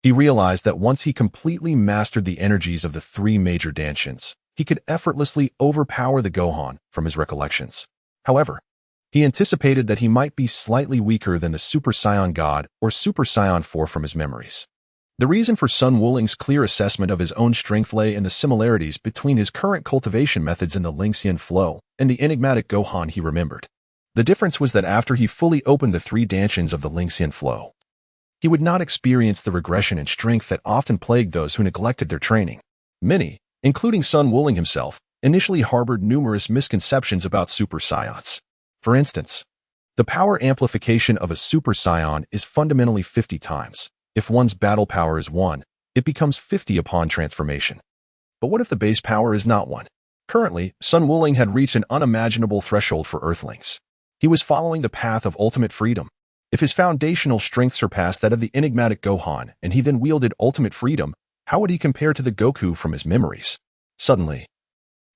he realized that once he completely mastered the energies of the 3 major dantians, he could effortlessly overpower the Gohan from his recollections. However, he anticipated that he might be slightly weaker than the Super Saiyan God or Super Saiyan 4 from his memories. The reason for Sun Wuling's clear assessment of his own strength lay in the similarities between his current cultivation methods in the Lingxian flow and the enigmatic Gohan he remembered. The difference was that after he fully opened the 3 dantians of the Lingxian flow, he would not experience the regression in strength that often plagued those who neglected their training. Many, including Sun Wuling himself, initially harbored numerous misconceptions about Super Saiyans. For instance, the power amplification of a Super Saiyan is fundamentally 50 times. If one's battle power is 1, it becomes 50 upon transformation. But what if the base power is not 1? Currently, Sun Wuling had reached an unimaginable threshold for Earthlings. He was following the path of ultimate freedom. If his foundational strength surpassed that of the enigmatic Gohan and he then wielded ultimate freedom, how would he compare to the Goku from his memories? Suddenly,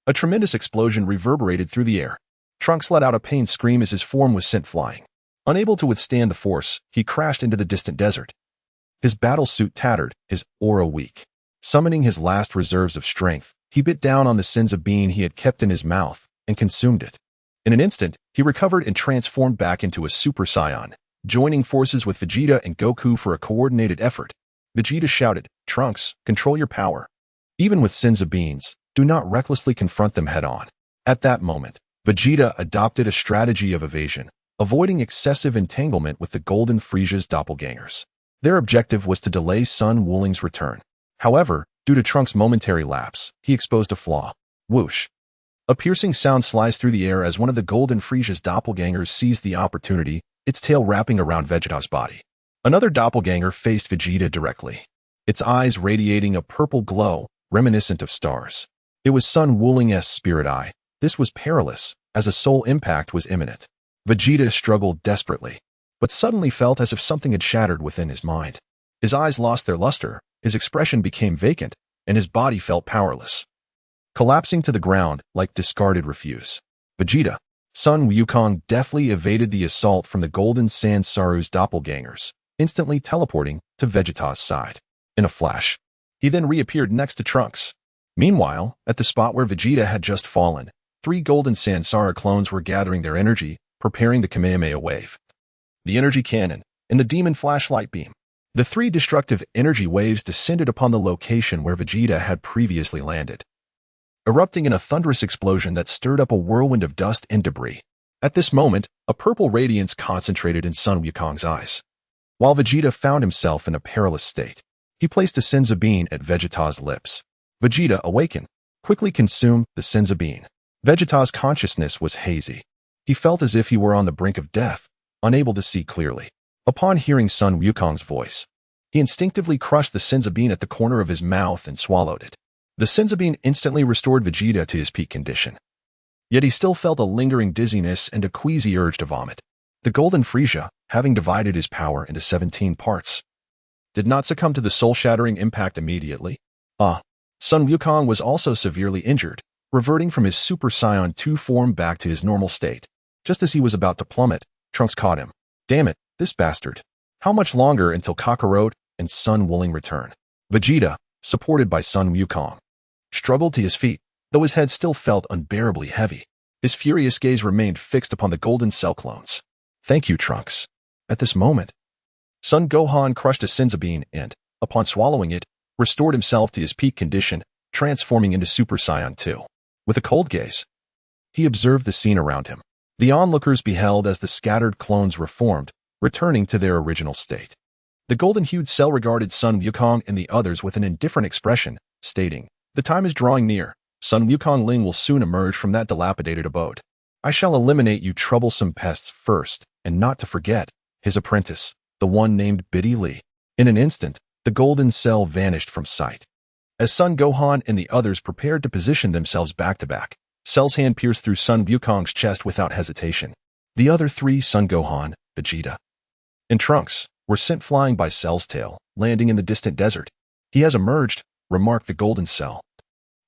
a tremendous explosion reverberated through the air. Trunks let out a pained scream as his form was sent flying. Unable to withstand the force, he crashed into the distant desert. His battle suit tattered, his aura weak. Summoning his last reserves of strength, he bit down on the sins of bean he had kept in his mouth and consumed it. In an instant, he recovered and transformed back into a Super Saiyan, joining forces with Vegeta and Goku for a coordinated effort. Vegeta shouted, "Trunks, control your power. Even with sins of beans, do not recklessly confront them head-on." At that moment, Vegeta adopted a strategy of evasion, avoiding excessive entanglement with the Golden Frieza's doppelgangers. Their objective was to delay Sun Wuling's return. However, due to Trunks' momentary lapse, he exposed a flaw. Whoosh! A piercing sound sliced through the air as one of the Golden Frieza's doppelgangers seized the opportunity, its tail wrapping around Vegeta's body. Another doppelganger faced Vegeta directly, its eyes radiating a purple glow, reminiscent of stars. It was Sun Wuling's spirit eye. This was perilous, as a soul impact was imminent. Vegeta struggled desperately, but suddenly felt as if something had shattered within his mind. His eyes lost their luster, his expression became vacant, and his body felt powerless, collapsing to the ground like discarded refuse. Vegeta, Sun Wukong deftly evaded the assault from the Golden Sand Saru's doppelgangers, instantly teleporting to Vegeta's side. In a flash, he then reappeared next to Trunks. Meanwhile, at the spot where Vegeta had just fallen, 3 Golden Sand Saru clones were gathering their energy, preparing the Kamehameha wave, the energy cannon, and the demon flashlight beam. The 3 destructive energy waves descended upon the location where Vegeta had previously landed, erupting in a thunderous explosion that stirred up a whirlwind of dust and debris. At this moment, a purple radiance concentrated in Sun Wukong's eyes. While Vegeta found himself in a perilous state, he placed a Senzu bean at Vegeta's lips. Vegeta, awakened, quickly consumed the Senzu bean. Vegeta's consciousness was hazy. He felt as if he were on the brink of death, unable to see clearly. Upon hearing Sun Wukong's voice, he instinctively crushed the Senzu bean at the corner of his mouth and swallowed it. The Senzu bean instantly restored Vegeta to his peak condition. Yet he still felt a lingering dizziness and a queasy urge to vomit. The Golden Frieza, having divided his power into 17 parts, did not succumb to the soul-shattering impact immediately. Sun Wukong was also severely injured, reverting from his Super Saiyan 2 form back to his normal state. Just as he was about to plummet, Trunks caught him. Damn it, this bastard. How much longer until Kakarot and Sun Wuling return? Vegeta, supported by Sun Wukong, struggled to his feet, though his head still felt unbearably heavy. His furious gaze remained fixed upon the Golden Cell clones. Thank you, Trunks. At this moment, Son Gohan crushed a Senzu bean and, upon swallowing it, restored himself to his peak condition, transforming into Super Saiyan 2. With a cold gaze, he observed the scene around him. The onlookers beheld as the scattered clones reformed, returning to their original state. The golden-hued cell regarded Sun Wukong and the others with an indifferent expression, stating, "The time is drawing near. Sun Wukong Ling will soon emerge from that dilapidated abode. I shall eliminate you troublesome pests first, and not to forget, his apprentice, the one named Biddy Lee." In an instant, the golden cell vanished from sight. As Son Gohan and the others prepared to position themselves back-to-back, Cell's hand pierced through Sun Wukong's chest without hesitation. The other 3, Son Gohan, Vegeta, and Trunks, were sent flying by Cell's tail, landing in the distant desert. "He has emerged," remarked the golden cell,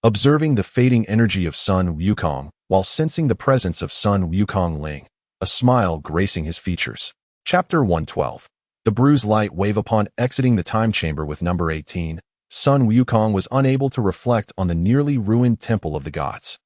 observing the fading energy of Sun Wukong while sensing the presence of Sun Wukong Ling, a smile gracing his features. Chapter 112. The bruised light wave. Upon exiting the time chamber with number 18, Sun Wukong was unable to reflect on the nearly ruined Temple of the Gods.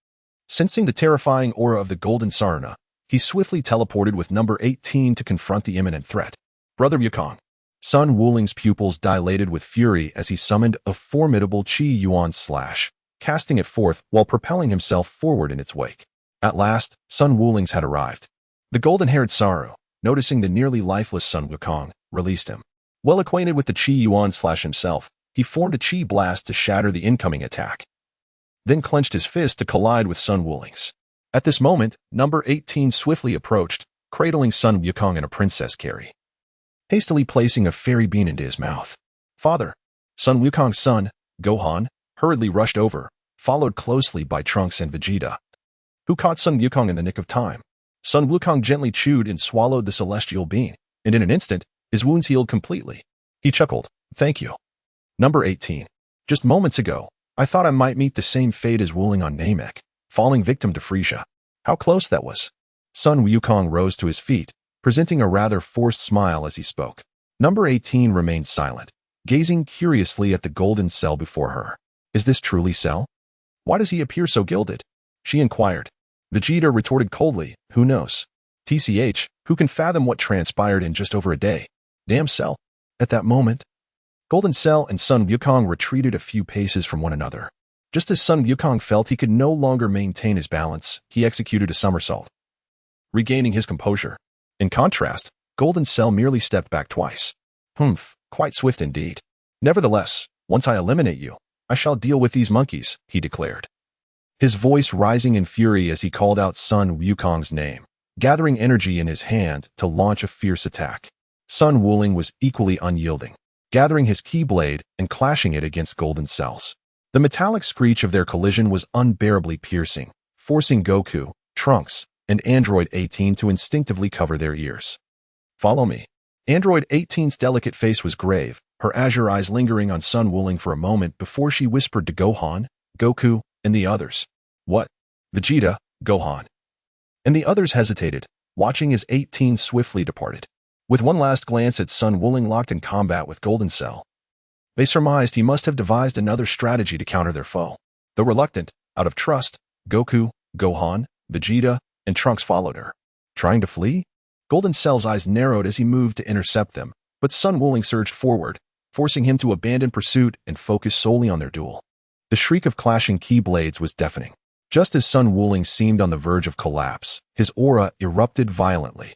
Sensing the terrifying aura of the Golden Sarna, he swiftly teleported with number 18 to confront the imminent threat. "Brother Wukong." Sun Wuling's pupils dilated with fury as he summoned a formidable Chi Yuan slash, casting it forth while propelling himself forward in its wake. At last, Sun Wuling's had arrived. The golden-haired Saru, noticing the nearly lifeless Sun Wukong, released him. Well acquainted with the Chi Yuan slash himself, he formed a Chi blast to shatter the incoming attack, then clenched his fist to collide with Sun Wuling's. At this moment, number 18 swiftly approached, cradling Sun Wukong in a princess carry, hastily placing a fairy bean into his mouth. "Father." Sun Wukong's son, Gohan, hurriedly rushed over, followed closely by Trunks and Vegeta, who caught Sun Wukong in the nick of time. Sun Wukong gently chewed and swallowed the celestial bean, and in an instant, his wounds healed completely. He chuckled, "Thank you." Number 18. Just moments ago, I thought I might meet the same fate as Wuling on Namek, falling victim to Frieza. How close that was. Sun Wukong rose to his feet, presenting a rather forced smile as he spoke. Number 18 remained silent, gazing curiously at the golden cell before her. "Is this truly Cell? Why does he appear so gilded?" she inquired. Vegeta retorted coldly, "Who knows? TCH, who can fathom what transpired in just over a day? Damn Cell." At that moment, Golden Cell and Sun Wukong retreated a few paces from one another. Just as Sun Wukong felt he could no longer maintain his balance, he executed a somersault, regaining his composure. In contrast, Golden Cell merely stepped back twice. Quite swift indeed. "Nevertheless, once I eliminate you, I shall deal with these monkeys," he declared, his voice rising in fury as he called out Sun Wukong's name, gathering energy in his hand to launch a fierce attack. Sun Wuling was equally unyielding, gathering his Keyblade and clashing it against Golden Cell's. The metallic screech of their collision was unbearably piercing, forcing Goku, Trunks, and Android 18 to instinctively cover their ears. Follow me. Android 18's delicate face was grave, her azure eyes lingering on Sun Wuling for a moment before she whispered to Gohan, Goku, and the others. What? Vegeta, Gohan. And the others hesitated, watching as 18 swiftly departed. With one last glance at Sun Wuling locked in combat with Golden Cell, they surmised he must have devised another strategy to counter their foe. Though reluctant, out of trust, Goku, Gohan, Vegeta, and Trunks followed her. Trying to flee? Golden Cell's eyes narrowed as he moved to intercept them, but Sun Wuling surged forward, forcing him to abandon pursuit and focus solely on their duel. The shriek of clashing ki blades was deafening. Just as Sun Wuling seemed on the verge of collapse, his aura erupted violently.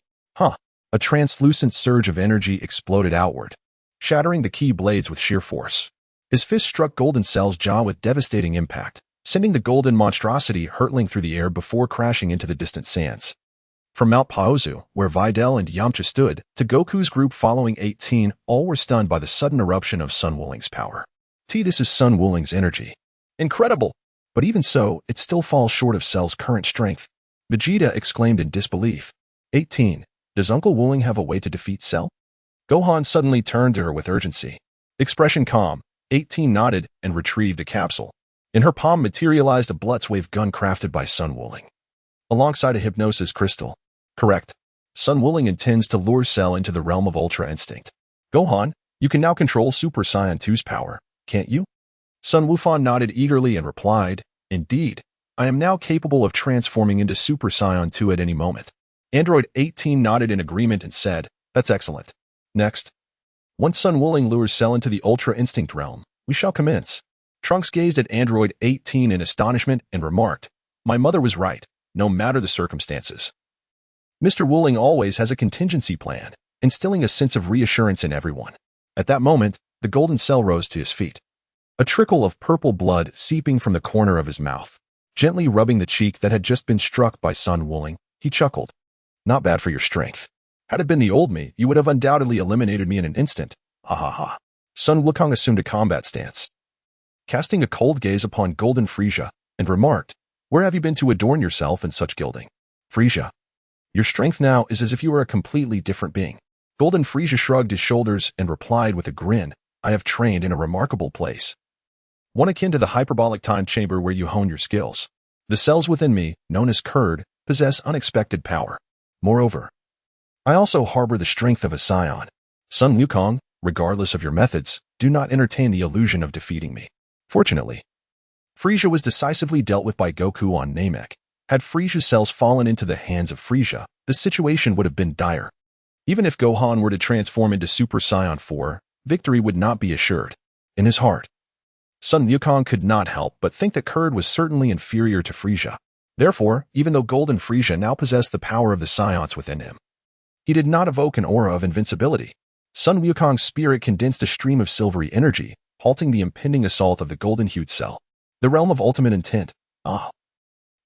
A translucent surge of energy exploded outward, shattering the ki blades with sheer force. His fist struck Golden Cell's jaw with devastating impact, sending the golden monstrosity hurtling through the air before crashing into the distant sands. From Mount Paozu, where Videl and Yamcha stood, to Goku's group following 18, all were stunned by the sudden eruption of Sun Wuling's power. This is Sun Wuling's energy. Incredible! But even so, it still falls short of Cell's current strength. Vegeta exclaimed in disbelief. 18. Does Uncle Wuling have a way to defeat Cell? Gohan suddenly turned to her with urgency. Expression calm, 18 nodded and retrieved a capsule. In her palm materialized a Blitzwave gun crafted by Sun Wuling, alongside a hypnosis crystal. Correct. Sun Wuling intends to lure Cell into the realm of Ultra Instinct. Gohan, you can now control Super Saiyan 2's power, can't you? Sun Wufan nodded eagerly and replied, Indeed, I am now capable of transforming into Super Saiyan 2 at any moment. Android 18 nodded in agreement and said, That's excellent. Next. Once Sun Wuling lures Cell into the Ultra Instinct realm, we shall commence. Trunks gazed at Android 18 in astonishment and remarked, My mother was right, no matter the circumstances. Mr. Wuling always has a contingency plan, instilling a sense of reassurance in everyone. At that moment, the Golden Cell rose to his feet. A trickle of purple blood seeping from the corner of his mouth. Gently rubbing the cheek that had just been struck by Sun Wuling, he chuckled. Not bad for your strength. Had it been the old me, you would have undoubtedly eliminated me in an instant. Ha ha ha. Sun Wukong assumed a combat stance, casting a cold gaze upon Golden Frieza, and remarked, Where have you been to adorn yourself in such gilding? Frieza, your strength now is as if you were a completely different being. Golden Frieza shrugged his shoulders and replied with a grin, I have trained in a remarkable place. One akin to the hyperbolic time chamber where you hone your skills. The cells within me, known as Kurd, possess unexpected power. Moreover, I also harbor the strength of a Saiyan. Sun Wukong, regardless of your methods, do not entertain the illusion of defeating me. Fortunately, Frieza was decisively dealt with by Goku on Namek. Had Frieza's cells fallen into the hands of Frieza, the situation would have been dire. Even if Gohan were to transform into Super Saiyan 4, victory would not be assured. In his heart, Sun Wukong could not help but think that Kurd was certainly inferior to Frieza. Therefore, even though Golden Frieza now possessed the power of the Saiyans within him, he did not evoke an aura of invincibility. Sun Wukong's spirit condensed a stream of silvery energy, halting the impending assault of the golden-hued cell. The realm of ultimate intent.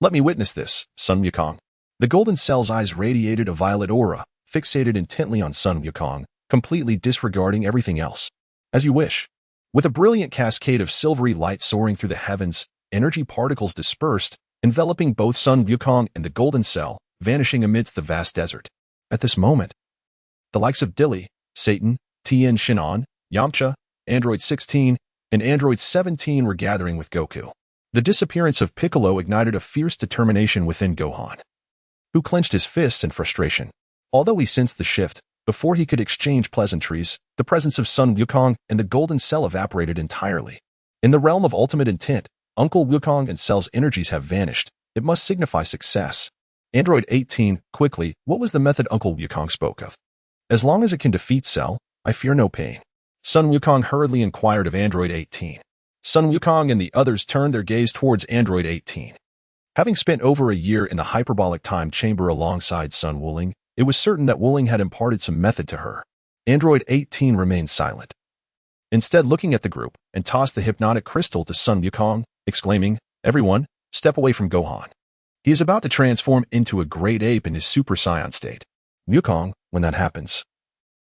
Let me witness this, Sun Wukong. The golden cell's eyes radiated a violet aura, fixated intently on Sun Wukong, completely disregarding everything else. As you wish. With a brilliant cascade of silvery light soaring through the heavens, energy particles dispersed, enveloping both Sun Wukong and the golden cell, vanishing amidst the vast desert. At this moment, the likes of Dilly, Satan, Tien Shin'an, Yamcha, Android 16, and Android 17 were gathering with Goku. The disappearance of Piccolo ignited a fierce determination within Gohan, who clenched his fists in frustration. Although he sensed the shift, before he could exchange pleasantries, the presence of Sun Wukong and the golden cell evaporated entirely. In the realm of ultimate intent, Uncle Wukong and Cell's energies have vanished. It must signify success. Android 18, quickly, what was the method Uncle Wukong spoke of? As long as it can defeat Cell, I fear no pain. Sun Wukong hurriedly inquired of Android 18. Sun Wukong and the others turned their gaze towards Android 18. Having spent over a year in the hyperbolic time chamber alongside Sun Wuling, it was certain that Wuling had imparted some method to her. Android 18 remained silent, instead looking at the group, and tossed the hypnotic crystal to Sun Wukong, exclaiming, Everyone, step away from Gohan. He is about to transform into a great ape in his Super Saiyan state. Wukong, when that happens,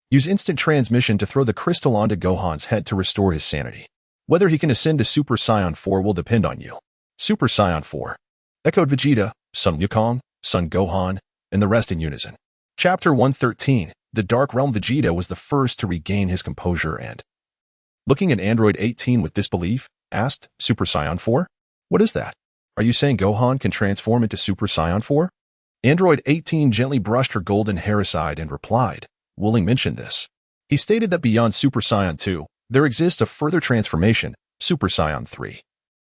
use instant transmission to throw the crystal onto Gohan's head to restore his sanity. Whether he can ascend to Super Saiyan 4 will depend on you. Super Saiyan 4. Echoed Vegeta, Sun Wukong, Son Gohan, and the rest in unison. Chapter 113. The Dark Realm. Vegeta was the first to regain his composure and, looking at Android 18 with disbelief, asked, Super Saiyan 4? What is that? Are you saying Gohan can transform into Super Saiyan 4? Android 18 gently brushed her golden hair aside and replied, Wuling mentioned this. He stated that beyond Super Saiyan 2, there exists a further transformation, Super Saiyan 3.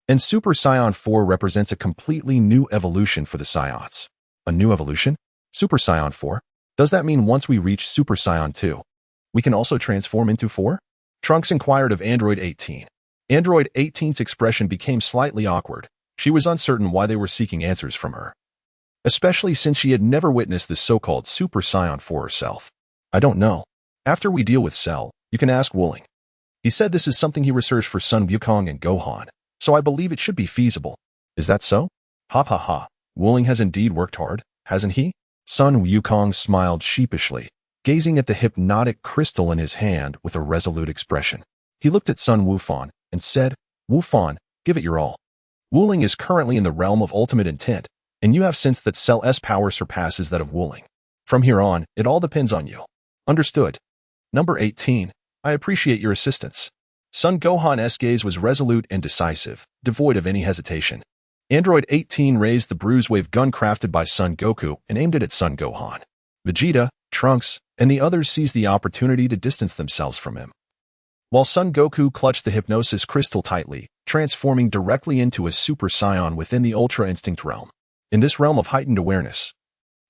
And Super Saiyan 4 represents a completely new evolution for the Saiyans. A new evolution? Super Saiyan 4? Does that mean once we reach Super Saiyan 2, we can also transform into 4? Trunks inquired of Android 18. Android 18's expression became slightly awkward. She was uncertain why they were seeking answers from her, especially since she had never witnessed the so-called Super Saiyan 4 herself. I don't know. After we deal with Cell, you can ask Wuling. He said this is something he researched for Sun Wukong and Gohan, so I believe it should be feasible. Is that so? Ha ha ha. Wuling has indeed worked hard, hasn't he? Sun Wukong smiled sheepishly, gazing at the hypnotic crystal in his hand with a resolute expression. He looked at Sun Wufan and said, Wufan, give it your all. Wuling is currently in the realm of ultimate intent, and you have sensed that Cell's power surpasses that of Wuling. From here on, it all depends on you. Understood. Number 18. I appreciate your assistance. Son Gohan's gaze was resolute and decisive, devoid of any hesitation. Android 18 raised the bruise wave gun crafted by Son Goku and aimed it at Son Gohan. Vegeta, Trunks, and the others seized the opportunity to distance themselves from him, while Son Goku clutched the hypnosis crystal tightly, transforming directly into a Super Saiyan within the Ultra Instinct realm. In this realm of heightened awareness,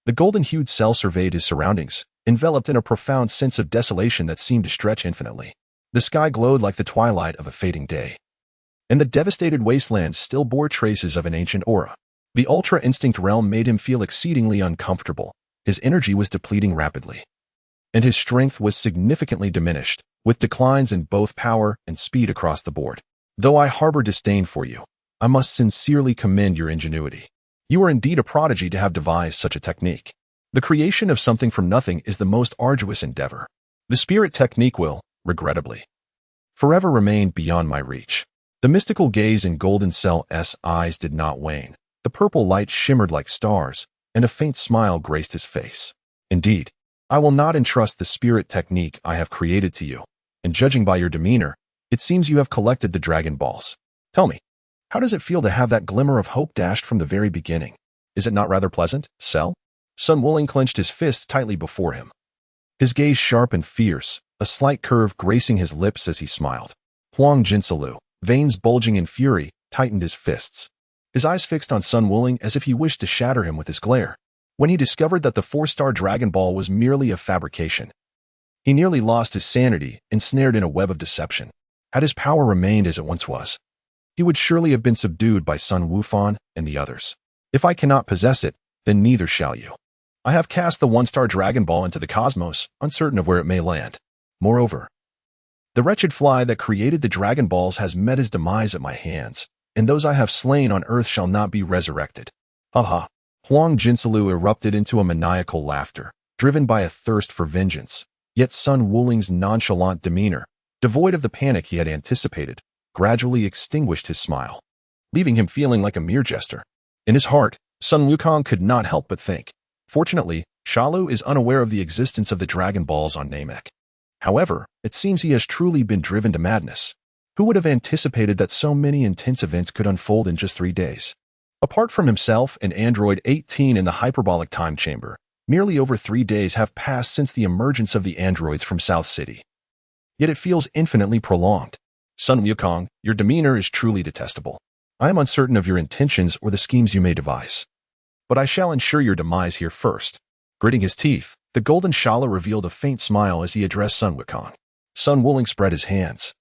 the golden-hued Cell surveyed his surroundings, enveloped in a profound sense of desolation that seemed to stretch infinitely. The sky glowed like the twilight of a fading day, and the devastated wasteland still bore traces of an ancient aura. The Ultra Instinct realm made him feel exceedingly uncomfortable. His energy was depleting rapidly, and his strength was significantly diminished, with declines in both power and speed across the board. Though I harbor disdain for you, I must sincerely commend your ingenuity. You are indeed a prodigy to have devised such a technique. The creation of something from nothing is the most arduous endeavor. The spirit technique will, regrettably, forever remain beyond my reach. The mystical gaze in Golden Cell's eyes did not wane. The purple light shimmered like stars, and a faint smile graced his face. Indeed, I will not entrust the spirit technique I have created to you, and judging by your demeanor, it seems you have collected the Dragon Balls. Tell me, how does it feel to have that glimmer of hope dashed from the very beginning? Is it not rather pleasant, Cell? Sun Wuling clenched his fists tightly before him, his gaze sharp and fierce, a slight curve gracing his lips as he smiled. Huang Jinsalu, veins bulging in fury, tightened his fists, his eyes fixed on Sun Wuling as if he wished to shatter him with his glare. When he discovered that the 4-star Dragon Ball was merely a fabrication, he nearly lost his sanity, ensnared in a web of deception. Had his power remained as it once was, he would surely have been subdued by Sun Wufan and the others. If I cannot possess it, then neither shall you. I have cast the 1-star Dragon Ball into the cosmos, uncertain of where it may land. Moreover, the wretched fly that created the Dragon Balls has met his demise at my hands, and those I have slain on earth shall not be resurrected. Ha ha. Huang Jinsalu erupted into a maniacal laughter, driven by a thirst for vengeance. Yet Sun Wuling's nonchalant demeanor, devoid of the panic he had anticipated, gradually extinguished his smile, leaving him feeling like a mere jester. In his heart, Sun Wukong could not help but think, fortunately, Shalu is unaware of the existence of the Dragon Balls on Namek. However, it seems he has truly been driven to madness. Who would have anticipated that so many intense events could unfold in just 3 days? Apart from himself and Android 18 in the hyperbolic time chamber, nearly over 3 days have passed since the emergence of the androids from South City. Yet it feels infinitely prolonged. Sun Wukong, your demeanor is truly detestable. I am uncertain of your intentions or the schemes you may devise, but I shall ensure your demise here first. Gritting his teeth, the golden Shala revealed a faint smile as he addressed Sun Wukong. Sun Wuling spread his hands,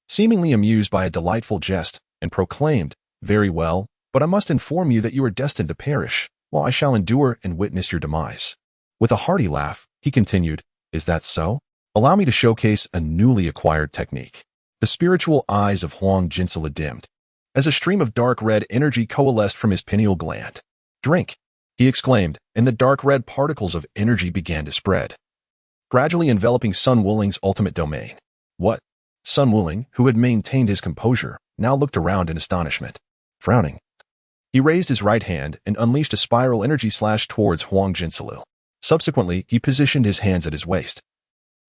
seemingly amused by a delightful jest, and proclaimed, Very well, but I must inform you that you are destined to perish, while I shall endure and witness your demise. With a hearty laugh, he continued, Is that so? Allow me to showcase a newly acquired technique. The spiritual eyes of Huang Jinsalu dimmed, as a stream of dark red energy coalesced from his pineal gland. Drink, he exclaimed, and the dark red particles of energy began to spread, gradually enveloping Sun Wuling's ultimate domain. What? Sun Wuling, who had maintained his composure, now looked around in astonishment. Frowning, he raised his right hand and unleashed a spiral energy slash towards Huang Jinsalu. Subsequently, he positioned his hands at his waist,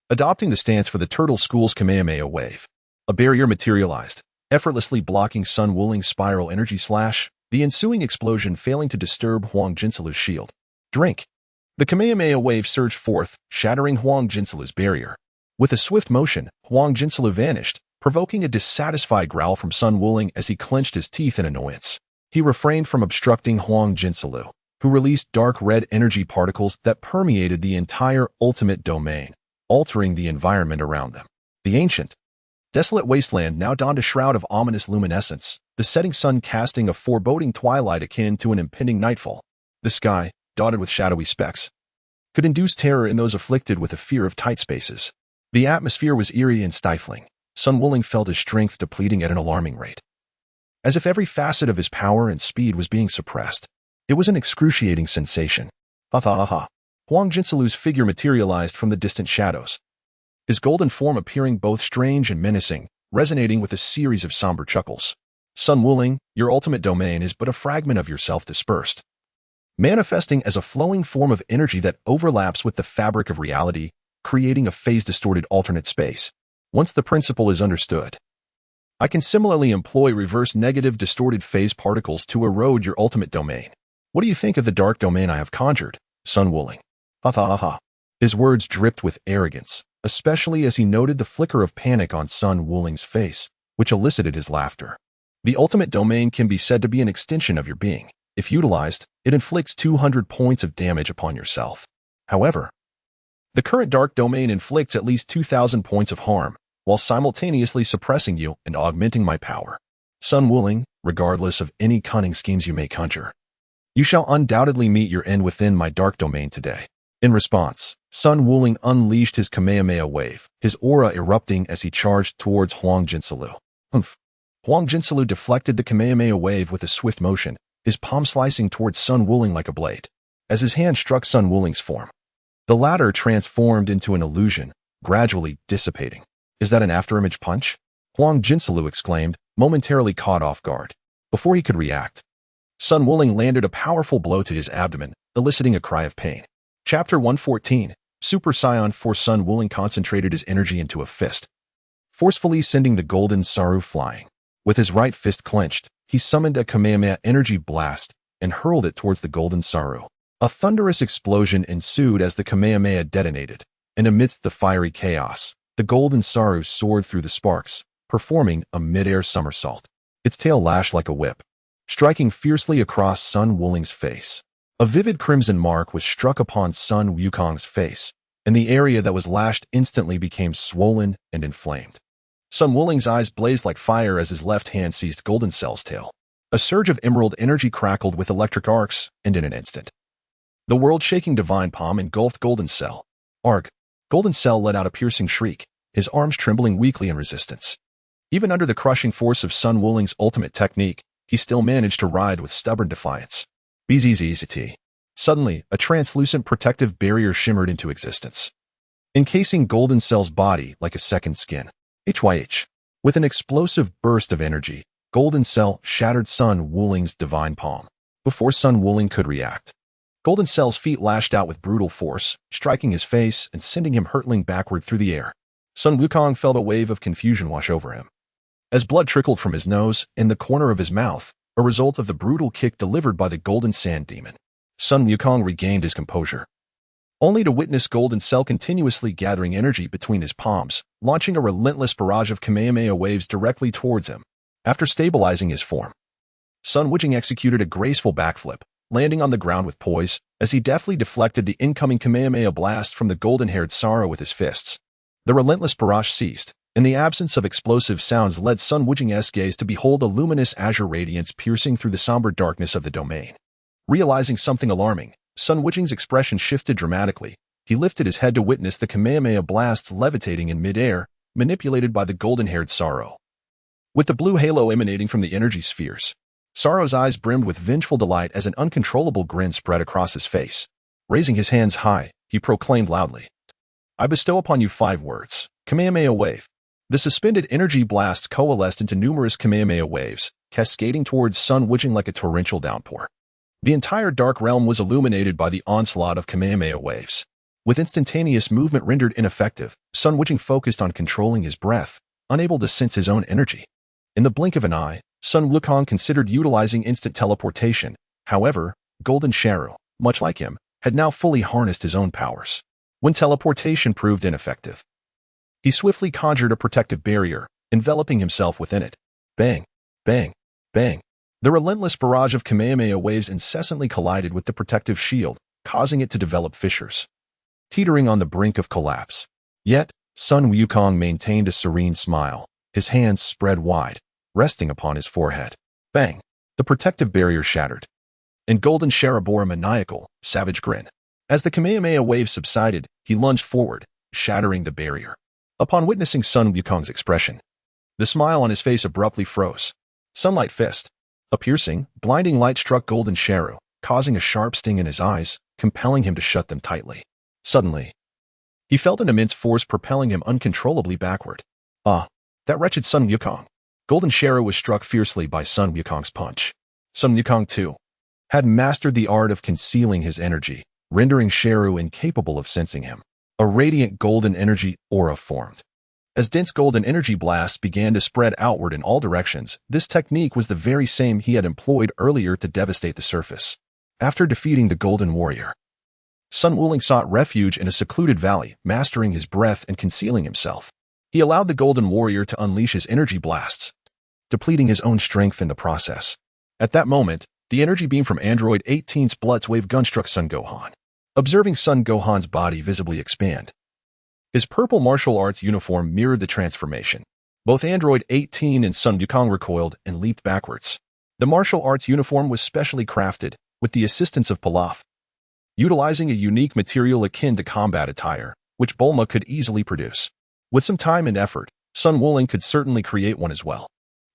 adopting the stance for the Turtle School's Kamehameha wave. A barrier materialized, effortlessly blocking Sun Wuling's spiral energy slash, the ensuing explosion failing to disturb Huang Jinsalu's shield. Drink. The Kamehameha wave surged forth, shattering Huang Jinsalu's barrier. With a swift motion, Huang Jinsalu vanished, provoking a dissatisfied growl from Sun Wuling as he clenched his teeth in annoyance. He refrained from obstructing Huang Jinsalu, who released dark red energy particles that permeated the entire ultimate domain, altering the environment around them. The ancient, desolate wasteland now donned a shroud of ominous luminescence, the setting sun casting a foreboding twilight akin to an impending nightfall. The sky, dotted with shadowy specks, could induce terror in those afflicted with a fear of tight spaces. The atmosphere was eerie and stifling. Sun Wuling felt his strength depleting at an alarming rate, as if every facet of his power and speed was being suppressed. It was an excruciating sensation. Ha. Huang Jinsalu's figure materialized from the distant shadows, his golden form appearing both strange and menacing, resonating with a series of somber chuckles. Sun Wuling, your ultimate domain is but a fragment of yourself dispersed, manifesting as a flowing form of energy that overlaps with the fabric of reality, creating a phase-distorted alternate space. Once the principle is understood, I can similarly employ reverse negative distorted phase particles to erode your ultimate domain. What do you think of the dark domain I have conjured, Sun Wuling? Ha. His words dripped with arrogance, especially as he noted the flicker of panic on Sun Wuling's face, which elicited his laughter. The ultimate domain can be said to be an extension of your being. If utilized, it inflicts 200 points of damage upon yourself. However, the current dark domain inflicts at least 2,000 points of harm, while simultaneously suppressing you and augmenting my power. Sun Wuling, regardless of any cunning schemes you may conjure, you shall undoubtedly meet your end within my dark domain today. In response, Sun Wuling unleashed his Kamehameha wave, his aura erupting as he charged towards Huang Jinsalu. Huang Jinsalu deflected the Kamehameha wave with a swift motion, his palm slicing towards Sun Wuling like a blade. As his hand struck Sun Wuling's form, the latter transformed into an illusion, gradually dissipating. Is that an afterimage punch? Huang Jinsalu exclaimed, momentarily caught off guard. Before he could react, Sun Wuling landed a powerful blow to his abdomen, eliciting a cry of pain. Chapter 114, Super Saiyan 4. Sun Wuling concentrated his energy into a fist, forcefully sending the golden Saru flying. With his right fist clenched, he summoned a Kamehameha energy blast and hurled it towards the golden Saru. A thunderous explosion ensued as the Kamehameha detonated, and amidst the fiery chaos, the golden Saru soared through the sparks, performing a mid-air somersault. Its tail lashed like a whip, striking fiercely across Sun Wuling's face. A vivid crimson mark was struck upon Sun Wukong's face, and the area that was lashed instantly became swollen and inflamed. Sun Wuling's eyes blazed like fire as his left hand seized Golden Cell's tail. A surge of emerald energy crackled with electric arcs, and in an instant, the world-shaking divine palm engulfed Golden Cell. Arg! Golden Cell let out a piercing shriek, his arms trembling weakly in resistance. Even under the crushing force of Sun Wuling's ultimate technique, he still managed to ride with stubborn defiance. Bzzzt. Suddenly, a translucent protective barrier shimmered into existence, encasing Golden Cell's body like a second skin. With an explosive burst of energy, Golden Cell shattered Sun Wuling's divine palm. Before Sun Wuling could react, Golden Cell's feet lashed out with brutal force, striking his face and sending him hurtling backward through the air. Sun Wukong felt a wave of confusion wash over him, as blood trickled from his nose and the corner of his mouth, a result of the brutal kick delivered by the Golden Sand Demon. Sun Wukong regained his composure, only to witness Golden Cell continuously gathering energy between his palms, launching a relentless barrage of Kamehameha waves directly towards him. After stabilizing his form, Sun Wuling executed a graceful backflip, landing on the ground with poise, as he deftly deflected the incoming Kamehameha blast from the golden-haired Sara with his fists. The relentless barrage ceased, and the absence of explosive sounds led Sun Wuling's gaze to behold a luminous azure radiance piercing through the somber darkness of the domain. Realizing something alarming, Sun Wuling's expression shifted dramatically. He lifted his head to witness the Kamehameha blasts levitating in mid-air, manipulated by the golden-haired Sara. With the blue halo emanating from the energy spheres, Sara's eyes brimmed with vengeful delight as an uncontrollable grin spread across his face. Raising his hands high, he proclaimed loudly, I bestow upon you 5 words. Kamehameha wave. The suspended energy blasts coalesced into numerous Kamehameha waves, cascading towards Sun Wuchang like a torrential downpour. The entire Dark Realm was illuminated by the onslaught of Kamehameha waves. With instantaneous movement rendered ineffective, Sun Wuchang focused on controlling his breath, unable to sense his own energy. In the blink of an eye, Sun Wukong considered utilizing instant teleportation. However, Golden Sharu, much like him, had now fully harnessed his own powers. When teleportation proved ineffective, he swiftly conjured a protective barrier, enveloping himself within it. Bang, bang, bang. The relentless barrage of Kamehameha waves incessantly collided with the protective shield, causing it to develop fissures, teetering on the brink of collapse. Yet, Sun Wukong maintained a serene smile, his hands spread wide, resting upon his forehead. Bang! The protective barrier shattered, and Golden Sharu bore a maniacal, savage grin. As the Kamehameha wave subsided, he lunged forward, shattering the barrier. Upon witnessing Sun Wukong's expression, the smile on his face abruptly froze. Sunlight fist. A piercing, blinding light struck Golden Sharu, causing a sharp sting in his eyes, compelling him to shut them tightly. Suddenly, he felt an immense force propelling him uncontrollably backward. Ah, that wretched Sun Wukong. Golden Sharu was struck fiercely by Sun Wukong's punch. Sun Wukong, too, had mastered the art of concealing his energy, rendering Sharu incapable of sensing him. A radiant golden energy aura formed. As dense golden energy blasts began to spread outward in all directions, this technique was the very same he had employed earlier to devastate the surface. After defeating the Golden Warrior, Sun Wuling sought refuge in a secluded valley, mastering his breath and concealing himself. He allowed the Golden Warrior to unleash his energy blasts, depleting his own strength in the process. At that moment, the energy beam from Android 18's Bloods wave gun struck Son Gohan. Observing Son Gohan's body visibly expand, his purple martial arts uniform mirrored the transformation. Both Android 18 and Sun Wukong recoiled and leaped backwards. The martial arts uniform was specially crafted, with the assistance of Pilaf, utilizing a unique material akin to combat attire, which Bulma could easily produce. With some time and effort, Sun Wuling could certainly create one as well.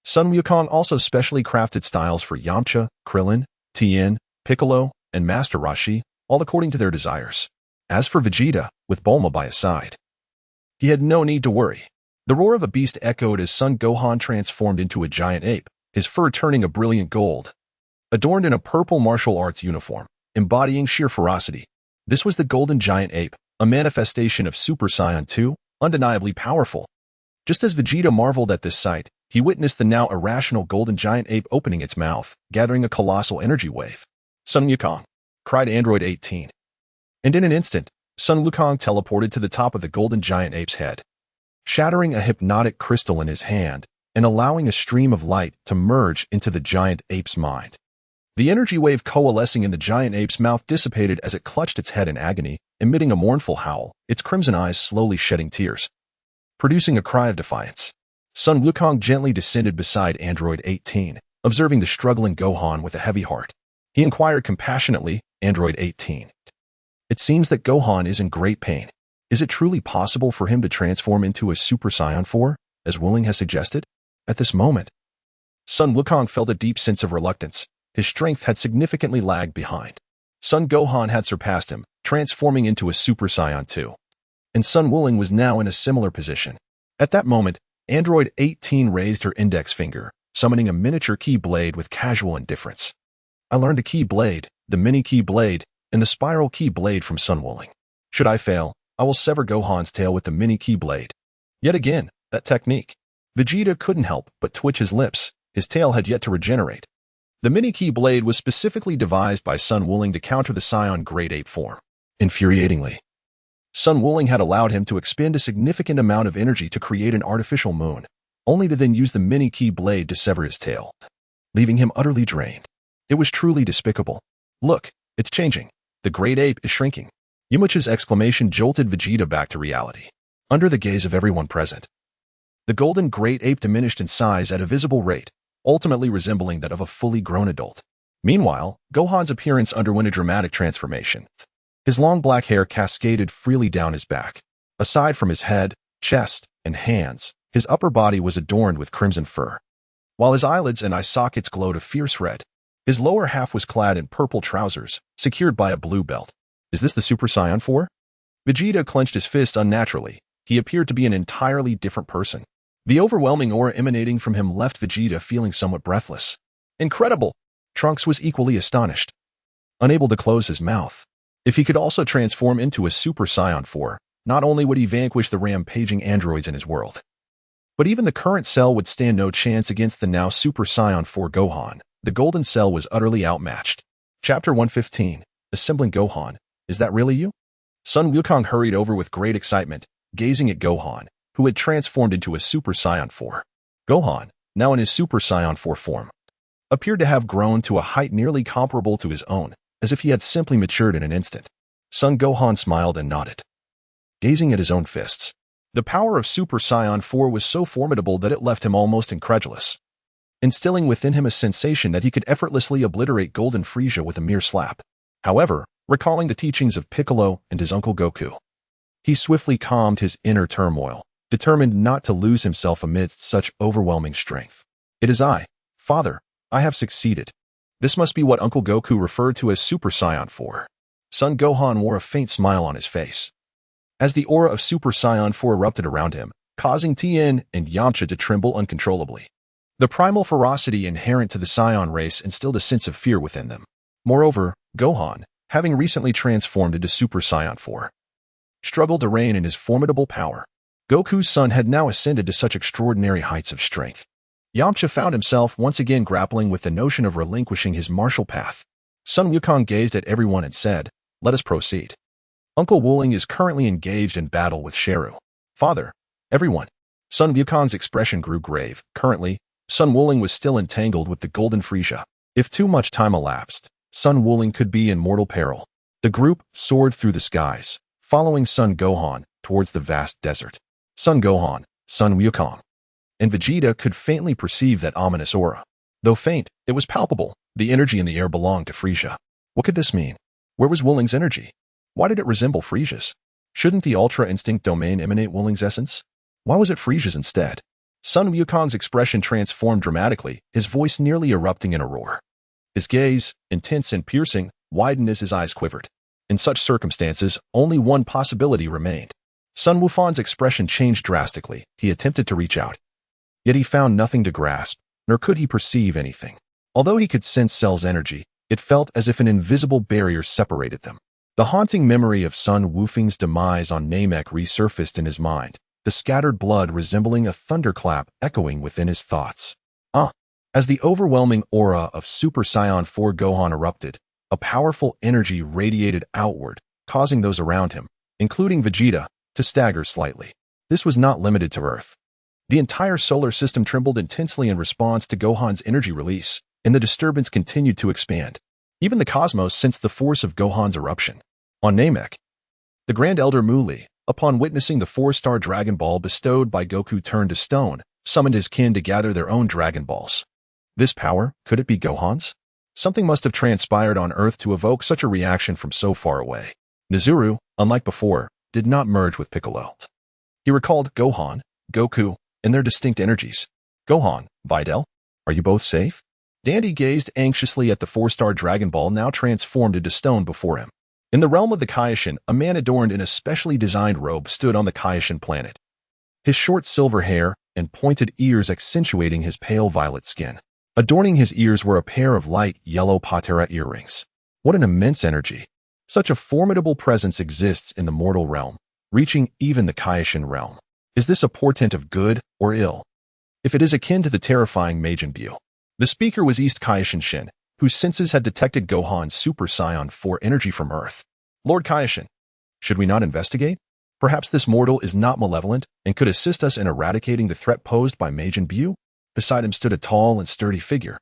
Sun Wukong also specially crafted styles for Yamcha, Krillin, Tien, Piccolo, and Master Roshi, all according to their desires. As for Vegeta, with Bulma by his side, he had no need to worry. The roar of a beast echoed as Son Gohan transformed into a giant ape, his fur turning a brilliant gold, adorned in a purple martial arts uniform, embodying sheer ferocity. This was the Golden Giant Ape, a manifestation of Super Saiyan 2, undeniably powerful. Just as Vegeta marveled at this sight, he witnessed the now irrational Golden Giant Ape opening its mouth, gathering a colossal energy wave. Sun Wukong, cried Android 18. And in an instant, Sun Wukong teleported to the top of the Golden Giant Ape's head, shattering a hypnotic crystal in his hand and allowing a stream of light to merge into the giant ape's mind. The energy wave coalescing in the giant ape's mouth dissipated as it clutched its head in agony, emitting a mournful howl, its crimson eyes slowly shedding tears, producing a cry of defiance. Sun Wukong gently descended beside Android 18, observing the struggling Gohan with a heavy heart. He inquired compassionately, Android 18. It seems that Gohan is in great pain. Is it truly possible for him to transform into a Super Saiyan 4, as Wuling has suggested? At this moment, Sun Wukong felt a deep sense of reluctance. His strength had significantly lagged behind. Son Gohan had surpassed him, transforming into a Super Saiyan 2. And Sun Wuling was now in a similar position. At that moment, Android 18 raised her index finger, summoning a miniature key blade with casual indifference. I learned the key blade, the mini key blade, and the spiral key blade from Sun Wuling. Should I fail, I will sever Gohan's tail with the mini key blade. Yet again, that technique. Vegeta couldn't help but twitch his lips. His tail had yet to regenerate. The mini key blade was specifically devised by Sun Wuling to counter the Saiyan Great Ape form. Infuriatingly, Sun Wuling had allowed him to expend a significant amount of energy to create an artificial moon, only to then use the mini key blade to sever his tail, leaving him utterly drained. It was truly despicable. Look, it's changing. The Great Ape is shrinking. Yamcha's exclamation jolted Vegeta back to reality. Under the gaze of everyone present, the Golden Great Ape diminished in size at a visible rate, ultimately resembling that of a fully grown adult. Meanwhile, Gohan's appearance underwent a dramatic transformation. His long black hair cascaded freely down his back. Aside from his head, chest, and hands, his upper body was adorned with crimson fur, while his eyelids and eye sockets glowed a fierce red. His lower half was clad in purple trousers, secured by a blue belt. Is this the Super Saiyan 4? Vegeta clenched his fist unnaturally. He appeared to be an entirely different person. The overwhelming aura emanating from him left Vegeta feeling somewhat breathless. Incredible! Trunks was equally astonished, unable to close his mouth. If he could also transform into a Super Saiyan 4, not only would he vanquish the rampaging androids in his world, but even the current Cell would stand no chance against the now Super Saiyan 4 Gohan. The Golden Cell was utterly outmatched. Chapter 115. Assembling Gohan. Is that really you? Sun Wukong hurried over with great excitement, gazing at Gohan, who had transformed into a Super Saiyan 4. Gohan, now in his Super Saiyan 4 form, appeared to have grown to a height nearly comparable to his own, as if he had simply matured in an instant. Son Gohan smiled and nodded, gazing at his own fists. The power of Super Saiyan 4 was so formidable that it left him almost incredulous, instilling within him a sensation that he could effortlessly obliterate Golden Frieza with a mere slap. However, recalling the teachings of Piccolo and his uncle Goku, he swiftly calmed his inner turmoil, determined not to lose himself amidst such overwhelming strength. It is I, Father. I have succeeded. This must be what Uncle Goku referred to as Super Saiyan 4. Son Gohan wore a faint smile on his face, as the aura of Super Saiyan 4 erupted around him, causing Tien and Yamcha to tremble uncontrollably. The primal ferocity inherent to the Saiyan race instilled a sense of fear within them. Moreover, Gohan, having recently transformed into Super Saiyan 4, struggled to reign in his formidable power. Goku's son had now ascended to such extraordinary heights of strength. Yamcha found himself once again grappling with the notion of relinquishing his martial path. Sun Wukong gazed at everyone and said, "Let us proceed. Uncle Wuling is currently engaged in battle with Sheru." "Father, everyone." Sun Wukong's expression grew grave. Currently, Sun Wuling was still entangled with the Golden Frieza. If too much time elapsed, Sun Wuling could be in mortal peril. The group soared through the skies, following Son Gohan towards the vast desert. Son Gohan, Sun Wukong, and Vegeta could faintly perceive that ominous aura. Though faint, it was palpable. The energy in the air belonged to Frieza. What could this mean? Where was Wuling's energy? Why did it resemble Frieza's? Shouldn't the Ultra Instinct domain emanate Wuling's essence? Why was it Frieza's instead? Sun Wukong's expression transformed dramatically, his voice nearly erupting in a roar. His gaze, intense and piercing, widened as his eyes quivered. In such circumstances, only one possibility remained. Sun Wufan's expression changed drastically. He attempted to reach out, yet he found nothing to grasp, nor could he perceive anything. Although he could sense Cell's energy, it felt as if an invisible barrier separated them. The haunting memory of Sun Wufeng's demise on Namek resurfaced in his mind, the scattered blood resembling a thunderclap echoing within his thoughts. As the overwhelming aura of Super Saiyan 4 Gohan erupted, a powerful energy radiated outward, causing those around him, including Vegeta, to stagger slightly. This was not limited to Earth. The entire solar system trembled intensely in response to Gohan's energy release, and the disturbance continued to expand. Even the cosmos sensed the force of Gohan's eruption. On Namek, the Grand Elder Muli, upon witnessing the 4-star Dragon Ball bestowed by Goku turned to stone, summoned his kin to gather their own Dragon Balls. This power, could it be Gohan's? Something must have transpired on Earth to evoke such a reaction from so far away. Nezuru, unlike before, did not merge with Piccolo. He recalled Gohan, Goku, and their distinct energies. "Gohan, Videl, are you both safe?" Dandy gazed anxiously at the 4-star Dragon Ball now transformed into stone before him. In the realm of the Kaioshin, a man adorned in a specially designed robe stood on the Kaioshin planet, his short silver hair and pointed ears accentuating his pale violet skin. Adorning his ears were a pair of light yellow patera earrings. What an immense energy! Such a formidable presence exists in the mortal realm, reaching even the Kaioshin realm. Is this a portent of good or ill? If it is akin to the terrifying Majin Buu. The speaker was East Kaioshin Shin, whose senses had detected Gohan's Super Saiyan 4 energy from Earth. "Lord Kaioshin, should we not investigate? Perhaps this mortal is not malevolent and could assist us in eradicating the threat posed by Majin Buu?" Beside him stood a tall and sturdy figure.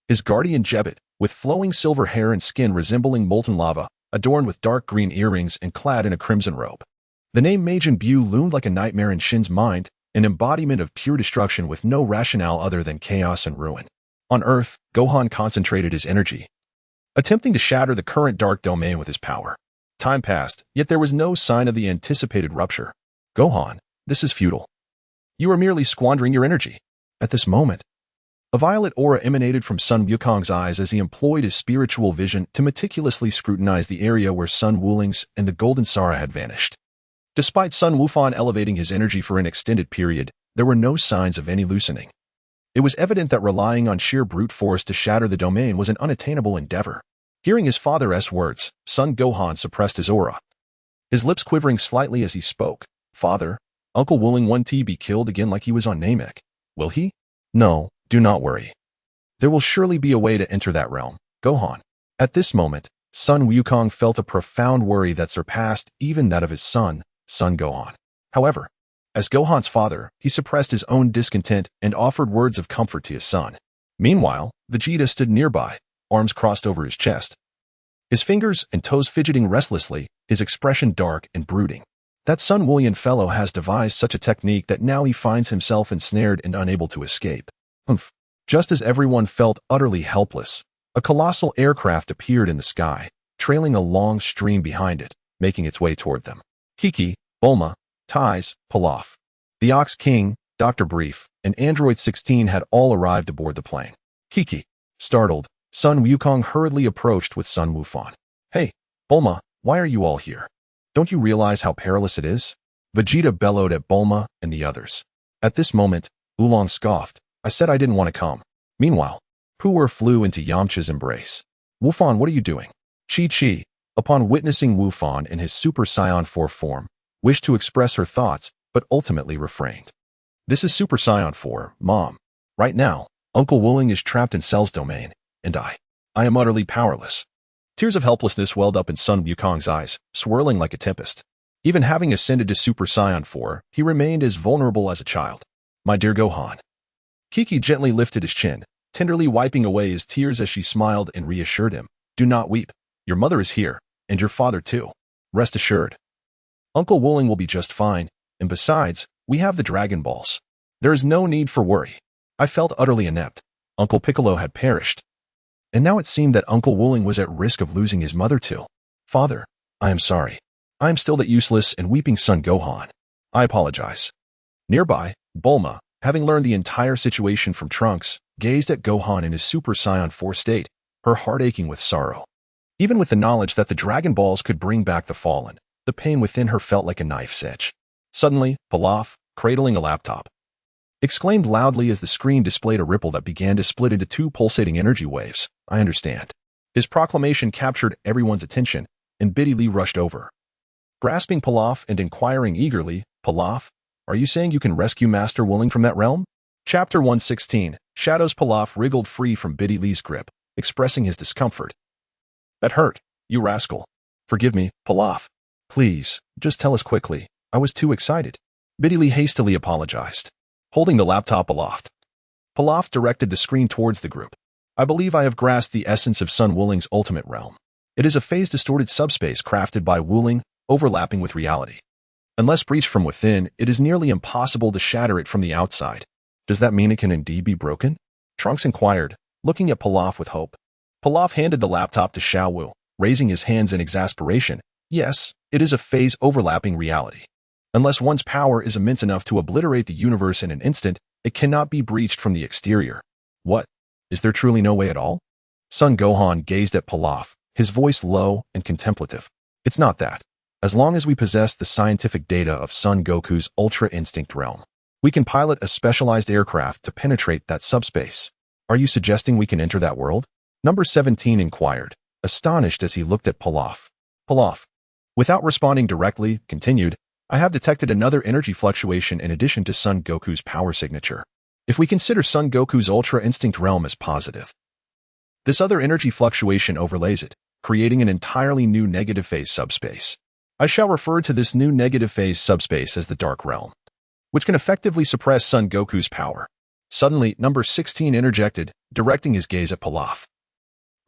His guardian Jebet, with flowing silver hair and skin resembling molten lava, adorned with dark green earrings and clad in a crimson robe. The name Majin Buu loomed like a nightmare in Shin's mind, an embodiment of pure destruction with no rationale other than chaos and ruin. On Earth, Gohan concentrated his energy, attempting to shatter the current dark domain with his power. Time passed, yet there was no sign of the anticipated rupture. "Gohan, this is futile. You are merely squandering your energy." At this moment, a violet aura emanated from Sun Wukong's eyes as he employed his spiritual vision to meticulously scrutinize the area where Sun Wuling's and the Golden Sara had vanished. Despite Sun Wufan elevating his energy for an extended period, there were no signs of any loosening. It was evident that relying on sheer brute force to shatter the domain was an unattainable endeavor. Hearing his father's words, son Gohan suppressed his aura, his lips quivering slightly as he spoke. Father, Uncle Willing won't be killed again like he was on Namek, will he? No, do not worry. There will surely be a way to enter that realm, Gohan. At this moment, son Wukong felt a profound worry that surpassed even that of his son Gohan. However, as Gohan's father, he suppressed his own discontent and offered words of comfort to his son. Meanwhile, Vegeta stood nearby, arms crossed over his chest, his fingers and toes fidgeting restlessly, his expression dark and brooding. That son William fellow has devised such a technique that now he finds himself ensnared and unable to escape. Just as everyone felt utterly helpless, a colossal aircraft appeared in the sky, trailing a long stream behind it, making its way toward them. Kiki, Bulma, Ties, Pilaf, the Ox King, Dr. Brief, and Android 16 had all arrived aboard the plane. Kiki, startled, son Wukong hurriedly approached with son Wufan. Hey, Bulma, why are you all here? Don't you realize how perilous it is? Vegeta bellowed at Bulma and the others. At this moment, Oolong scoffed. I said I didn't want to come. Meanwhile, Pu'er flew into Yamcha's embrace. Wufan, what are you doing? Chi-Chi, upon witnessing Wufan in his Super Saiyan 4 form, wished to express her thoughts, but ultimately refrained. This is Super Saiyan 4, Mom. Right now, Uncle Willing is trapped in Cell's domain, and I am utterly powerless. Tears of helplessness welled up in son Wukong's eyes, swirling like a tempest. Even having ascended to Super Saiyan 4, he remained as vulnerable as a child. My dear Gohan. Kiki gently lifted his chin, tenderly wiping away his tears as she smiled and reassured him. Do not weep. Your mother is here, and your father too. Rest assured. Uncle Willing will be just fine, and besides, we have the Dragon Balls. There is no need for worry. I felt utterly inept. Uncle Piccolo had perished. And now it seemed that Uncle Willing was at risk of losing his mother too. Father, I am sorry. I am still that useless and weeping son Gohan. I apologize. Nearby, Bulma, having learned the entire situation from Trunks, gazed at Gohan in his Super Saiyan 4 state, her heart aching with sorrow. Even with the knowledge that the Dragon Balls could bring back the fallen, the pain within her felt like a knife's edge. Suddenly, Pilaf, cradling a laptop, exclaimed loudly as the screen displayed a ripple that began to split into two pulsating energy waves. I understand. His proclamation captured everyone's attention, and Biddy Lee rushed over. Grasping Pilaf and inquiring eagerly, Pilaf, are you saying you can rescue Master Willing from that realm? Chapter 116, Shadows. Pilaf wriggled free from Biddy Lee's grip, expressing his discomfort. That hurt, you rascal. Forgive me, Pilaf. Please, just tell us quickly. I was too excited. Biddy Lee hastily apologized. Holding the laptop aloft, Pilaf directed the screen towards the group. I believe I have grasped the essence of Son Wooling's ultimate realm. It is a phase-distorted subspace crafted by Wooling, overlapping with reality. Unless breached from within, it is nearly impossible to shatter it from the outside. Does that mean it can indeed be broken? Trunks inquired, looking at Pilaf with hope. Pilaf handed the laptop to Xiao Wu, raising his hands in exasperation. Yes, it is a phase-overlapping reality. Unless one's power is immense enough to obliterate the universe in an instant, it cannot be breached from the exterior. What? Is there truly no way at all? Son Gohan gazed at Pilaf, his voice low and contemplative. It's not that. As long as we possess the scientific data of Son Goku's Ultra Instinct realm, we can pilot a specialized aircraft to penetrate that subspace. Are you suggesting we can enter that world? Number 17 inquired, astonished as he looked at Pilaf. Pilaf, without responding directly, continued, I have detected another energy fluctuation in addition to Son Goku's power signature. If we consider Son Goku's Ultra Instinct realm as positive, this other energy fluctuation overlays it, creating an entirely new negative phase subspace. I shall refer to this new negative phase subspace as the Dark Realm, which can effectively suppress Son Goku's power. Suddenly, number 16 interjected, directing his gaze at Pilaf.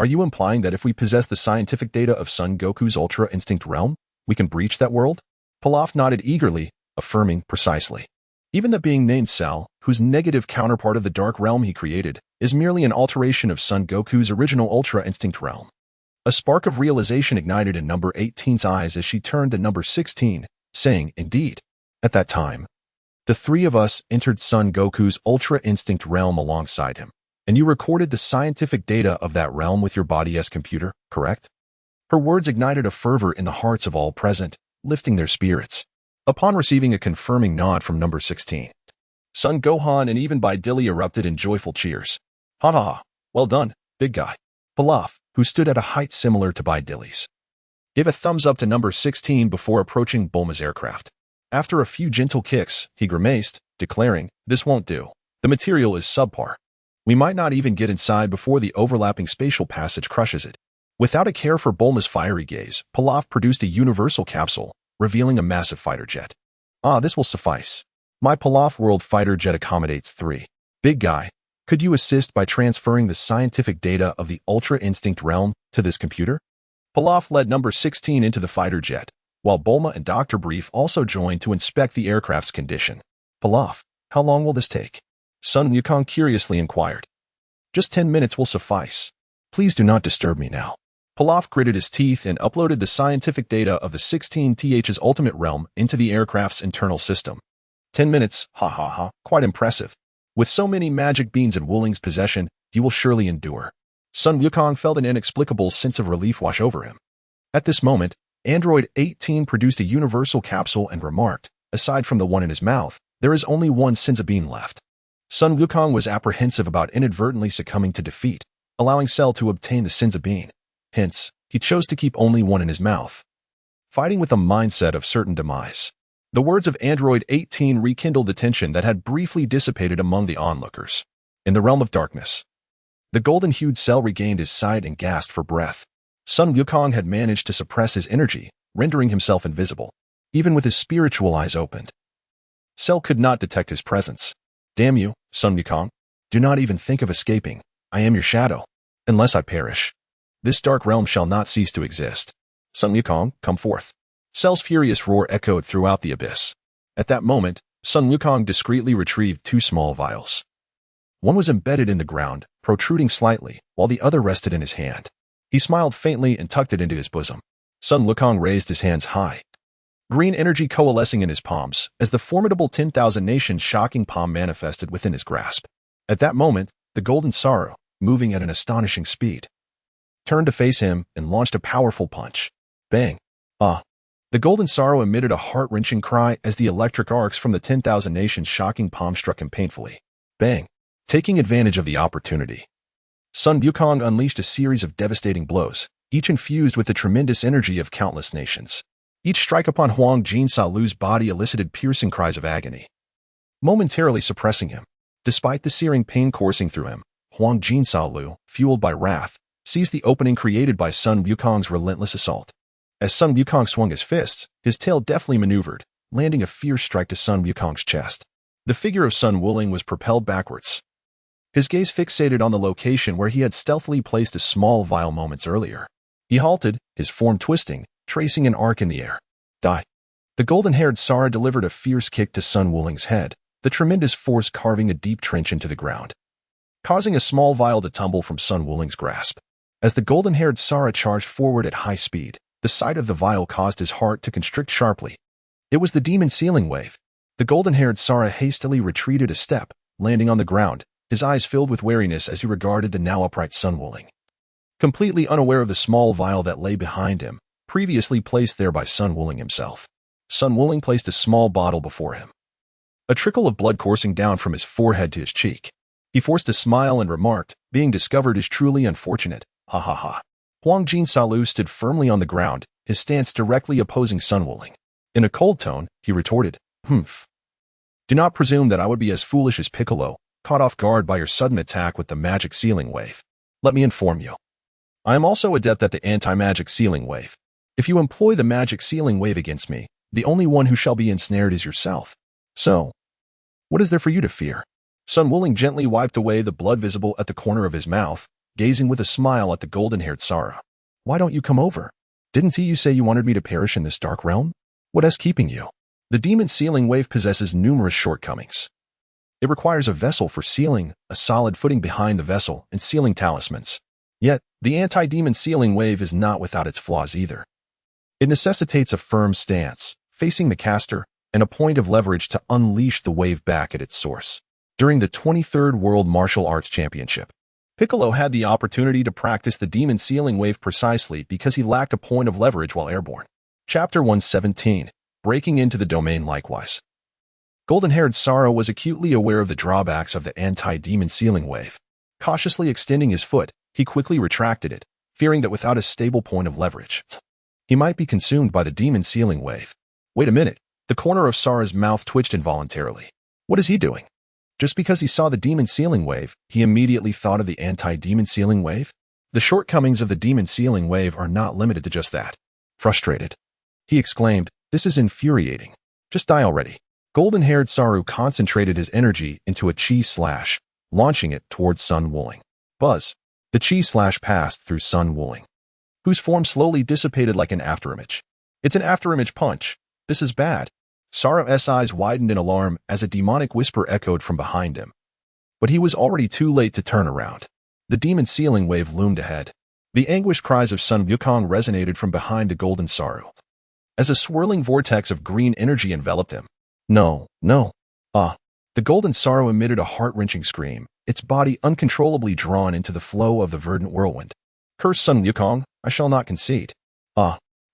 Are you implying that if we possess the scientific data of Son Goku's Ultra Instinct realm, we can breach that world? Pilaf nodded eagerly, affirming precisely. Even the being named Cell, whose negative counterpart of the Dark Realm he created, is merely an alteration of Son Goku's original Ultra Instinct realm. A spark of realization ignited in number 18's eyes as she turned to number 16, saying, Indeed. At that time, the three of us entered Son Goku's Ultra Instinct realm alongside him, and you recorded the scientific data of that realm with your body as computer, correct? Her words ignited a fervor in the hearts of all present, lifting their spirits. Upon receiving a confirming nod from number 16, Son Gohan and even Dilly erupted in joyful cheers. Ha ha ha, well done, big guy. Pilaf, who stood at a height similar to Dilly's, gave a thumbs up to number 16 before approaching Bulma's aircraft. After a few gentle kicks, he grimaced, declaring, "This won't do. The material is subpar. We might not even get inside before the overlapping spatial passage crushes it." Without a care for Bulma's fiery gaze, Pilaf produced a universal capsule, revealing a massive fighter jet. "Ah, this will suffice. My Pilaf World Fighter Jet accommodates 3. Big guy, could you assist by transferring the scientific data of the Ultra Instinct realm to this computer?" Pilaf led number 16 into the fighter jet, while Bulma and Dr. Brief also joined to inspect the aircraft's condition. "Pilaf, how long will this take?" Sun Wukong curiously inquired. "Just 10 minutes will suffice. Please do not disturb me now." Pilaf gritted his teeth and uploaded the scientific data of the 16th's ultimate realm into the aircraft's internal system. 10 minutes, ha ha ha, quite impressive. With so many magic beans in Wooling's possession, he will surely endure. Sun Wukong felt an inexplicable sense of relief wash over him. At this moment, Android 18 produced a universal capsule and remarked, "Aside from the one in his mouth, there is only one Senza bean left." Sun Wukong was apprehensive about inadvertently succumbing to defeat, allowing Cell to obtain the Senza bean. Hence, he chose to keep only one in his mouth, fighting with a mindset of certain demise. The words of Android 18 rekindled the tension that had briefly dissipated among the onlookers. In the realm of darkness, the golden-hued Cell regained his sight and gasped for breath. Sun Wukong had managed to suppress his energy, rendering himself invisible, even with his spiritual eyes opened. Cell could not detect his presence. "Damn you, Sun Wukong. Do not even think of escaping. I am your shadow. Unless I perish, this dark realm shall not cease to exist. Sun Wukong, come forth." Cell's furious roar echoed throughout the abyss. At that moment, Sun Wukong discreetly retrieved 2 small vials. One was embedded in the ground, protruding slightly, while the other rested in his hand. He smiled faintly and tucked it into his bosom. Sun Wukong raised his hands high, green energy coalescing in his palms, as the formidable 10,000 Nations shocking palm manifested within his grasp. At that moment, the Golden Sorrow, moving at an astonishing speed, turned to face him and launched a powerful punch. Bang! Ah! The Golden Sorrow emitted a heart-wrenching cry as the electric arcs from the 10,000 Nations shocking palm struck him painfully. Bang! Taking advantage of the opportunity, Sun Wukong unleashed a series of devastating blows, each infused with the tremendous energy of countless nations. Each strike upon Huang Jinsalu's body elicited piercing cries of agony, momentarily suppressing him. Despite the searing pain coursing through him, Huang Jinsalu, fueled by wrath, seized the opening created by Sun Wukong's relentless assault. As Sun Wukong swung his fists, his tail deftly maneuvered, landing a fierce strike to Sun Wukong's chest. The figure of Sun Wuling was propelled backwards, his gaze fixated on the location where he had stealthily placed a small vial moments earlier. He halted, his form twisting, tracing an arc in the air. Die! The golden-haired Sara delivered a fierce kick to Sun Wuling's head, the tremendous force carving a deep trench into the ground, causing a small vial to tumble from Sun Wuling's grasp. As the golden-haired Sara charged forward at high speed, the sight of the vial caused his heart to constrict sharply. It was the demon sealing wave. The golden-haired Sara hastily retreated a step, landing on the ground, his eyes filled with wariness as he regarded the now upright Sun Wuling. Completely unaware of the small vial that lay behind him, previously placed there by Sun Wuling himself, Sun Wuling placed a small bottle before him, a trickle of blood coursing down from his forehead to his cheek. He forced a smile and remarked, "Being discovered is truly unfortunate, ha ha ha." Huang Jinsalu stood firmly on the ground, his stance directly opposing Sun Wuling. In a cold tone, he retorted, "Humph. Do not presume that I would be as foolish as Piccolo, caught off guard by your sudden attack with the magic sealing wave. Let me inform you. I am also adept at the anti-magic sealing wave. If you employ the magic sealing wave against me, the only one who shall be ensnared is yourself. So, what is there for you to fear?" Sun Wuling gently wiped away the blood visible at the corner of his mouth, gazing with a smile at the golden-haired Sara. "Why don't you come over? Didn't you say you wanted me to perish in this dark realm? What is keeping you?" The demon sealing wave possesses numerous shortcomings. It requires a vessel for sealing, a solid footing behind the vessel, and sealing talismans. Yet, the anti-demon sealing wave is not without its flaws either. It necessitates a firm stance, facing the caster, and a point of leverage to unleash the wave back at its source. During the 23rd World Martial Arts Championship, Piccolo had the opportunity to practice the demon sealing wave precisely because he lacked a point of leverage while airborne. Chapter 117, Breaking into the Domain likewise. Golden-haired Sorrow was acutely aware of the drawbacks of the anti-demon sealing wave. Cautiously extending his foot, he quickly retracted it, fearing that without a stable point of leverage, he might be consumed by the demon sealing wave. Wait a minute. The corner of Sara's mouth twitched involuntarily. What is he doing? Just because he saw the demon sealing wave, he immediately thought of the anti-demon sealing wave? The shortcomings of the demon sealing wave are not limited to just that. Frustrated, he exclaimed, "This is infuriating. Just die already." Golden-haired Saru concentrated his energy into a chi slash, launching it towards Sun Wuling. Buzz. The chi slash passed through Sun Wuling, whose form slowly dissipated like an afterimage. It's an afterimage punch. This is bad. Saru's eyes widened in alarm as a demonic whisper echoed from behind him. But he was already too late to turn around. The demon sealing wave loomed ahead. The anguished cries of Sun Wukong resonated from behind the golden Saru, as a swirling vortex of green energy enveloped him. No, no. The golden Saru emitted a heart-wrenching scream, its body uncontrollably drawn into the flow of the verdant whirlwind. Curse Sun Wukong, I shall not concede.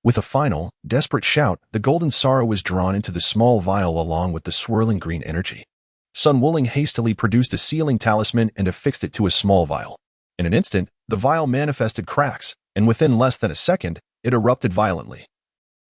With a final, desperate shout, the golden Saru was drawn into the small vial along with the swirling green energy. Sun Wuling hastily produced a sealing talisman and affixed it to a small vial. In an instant, the vial manifested cracks, and within less than a second, it erupted violently,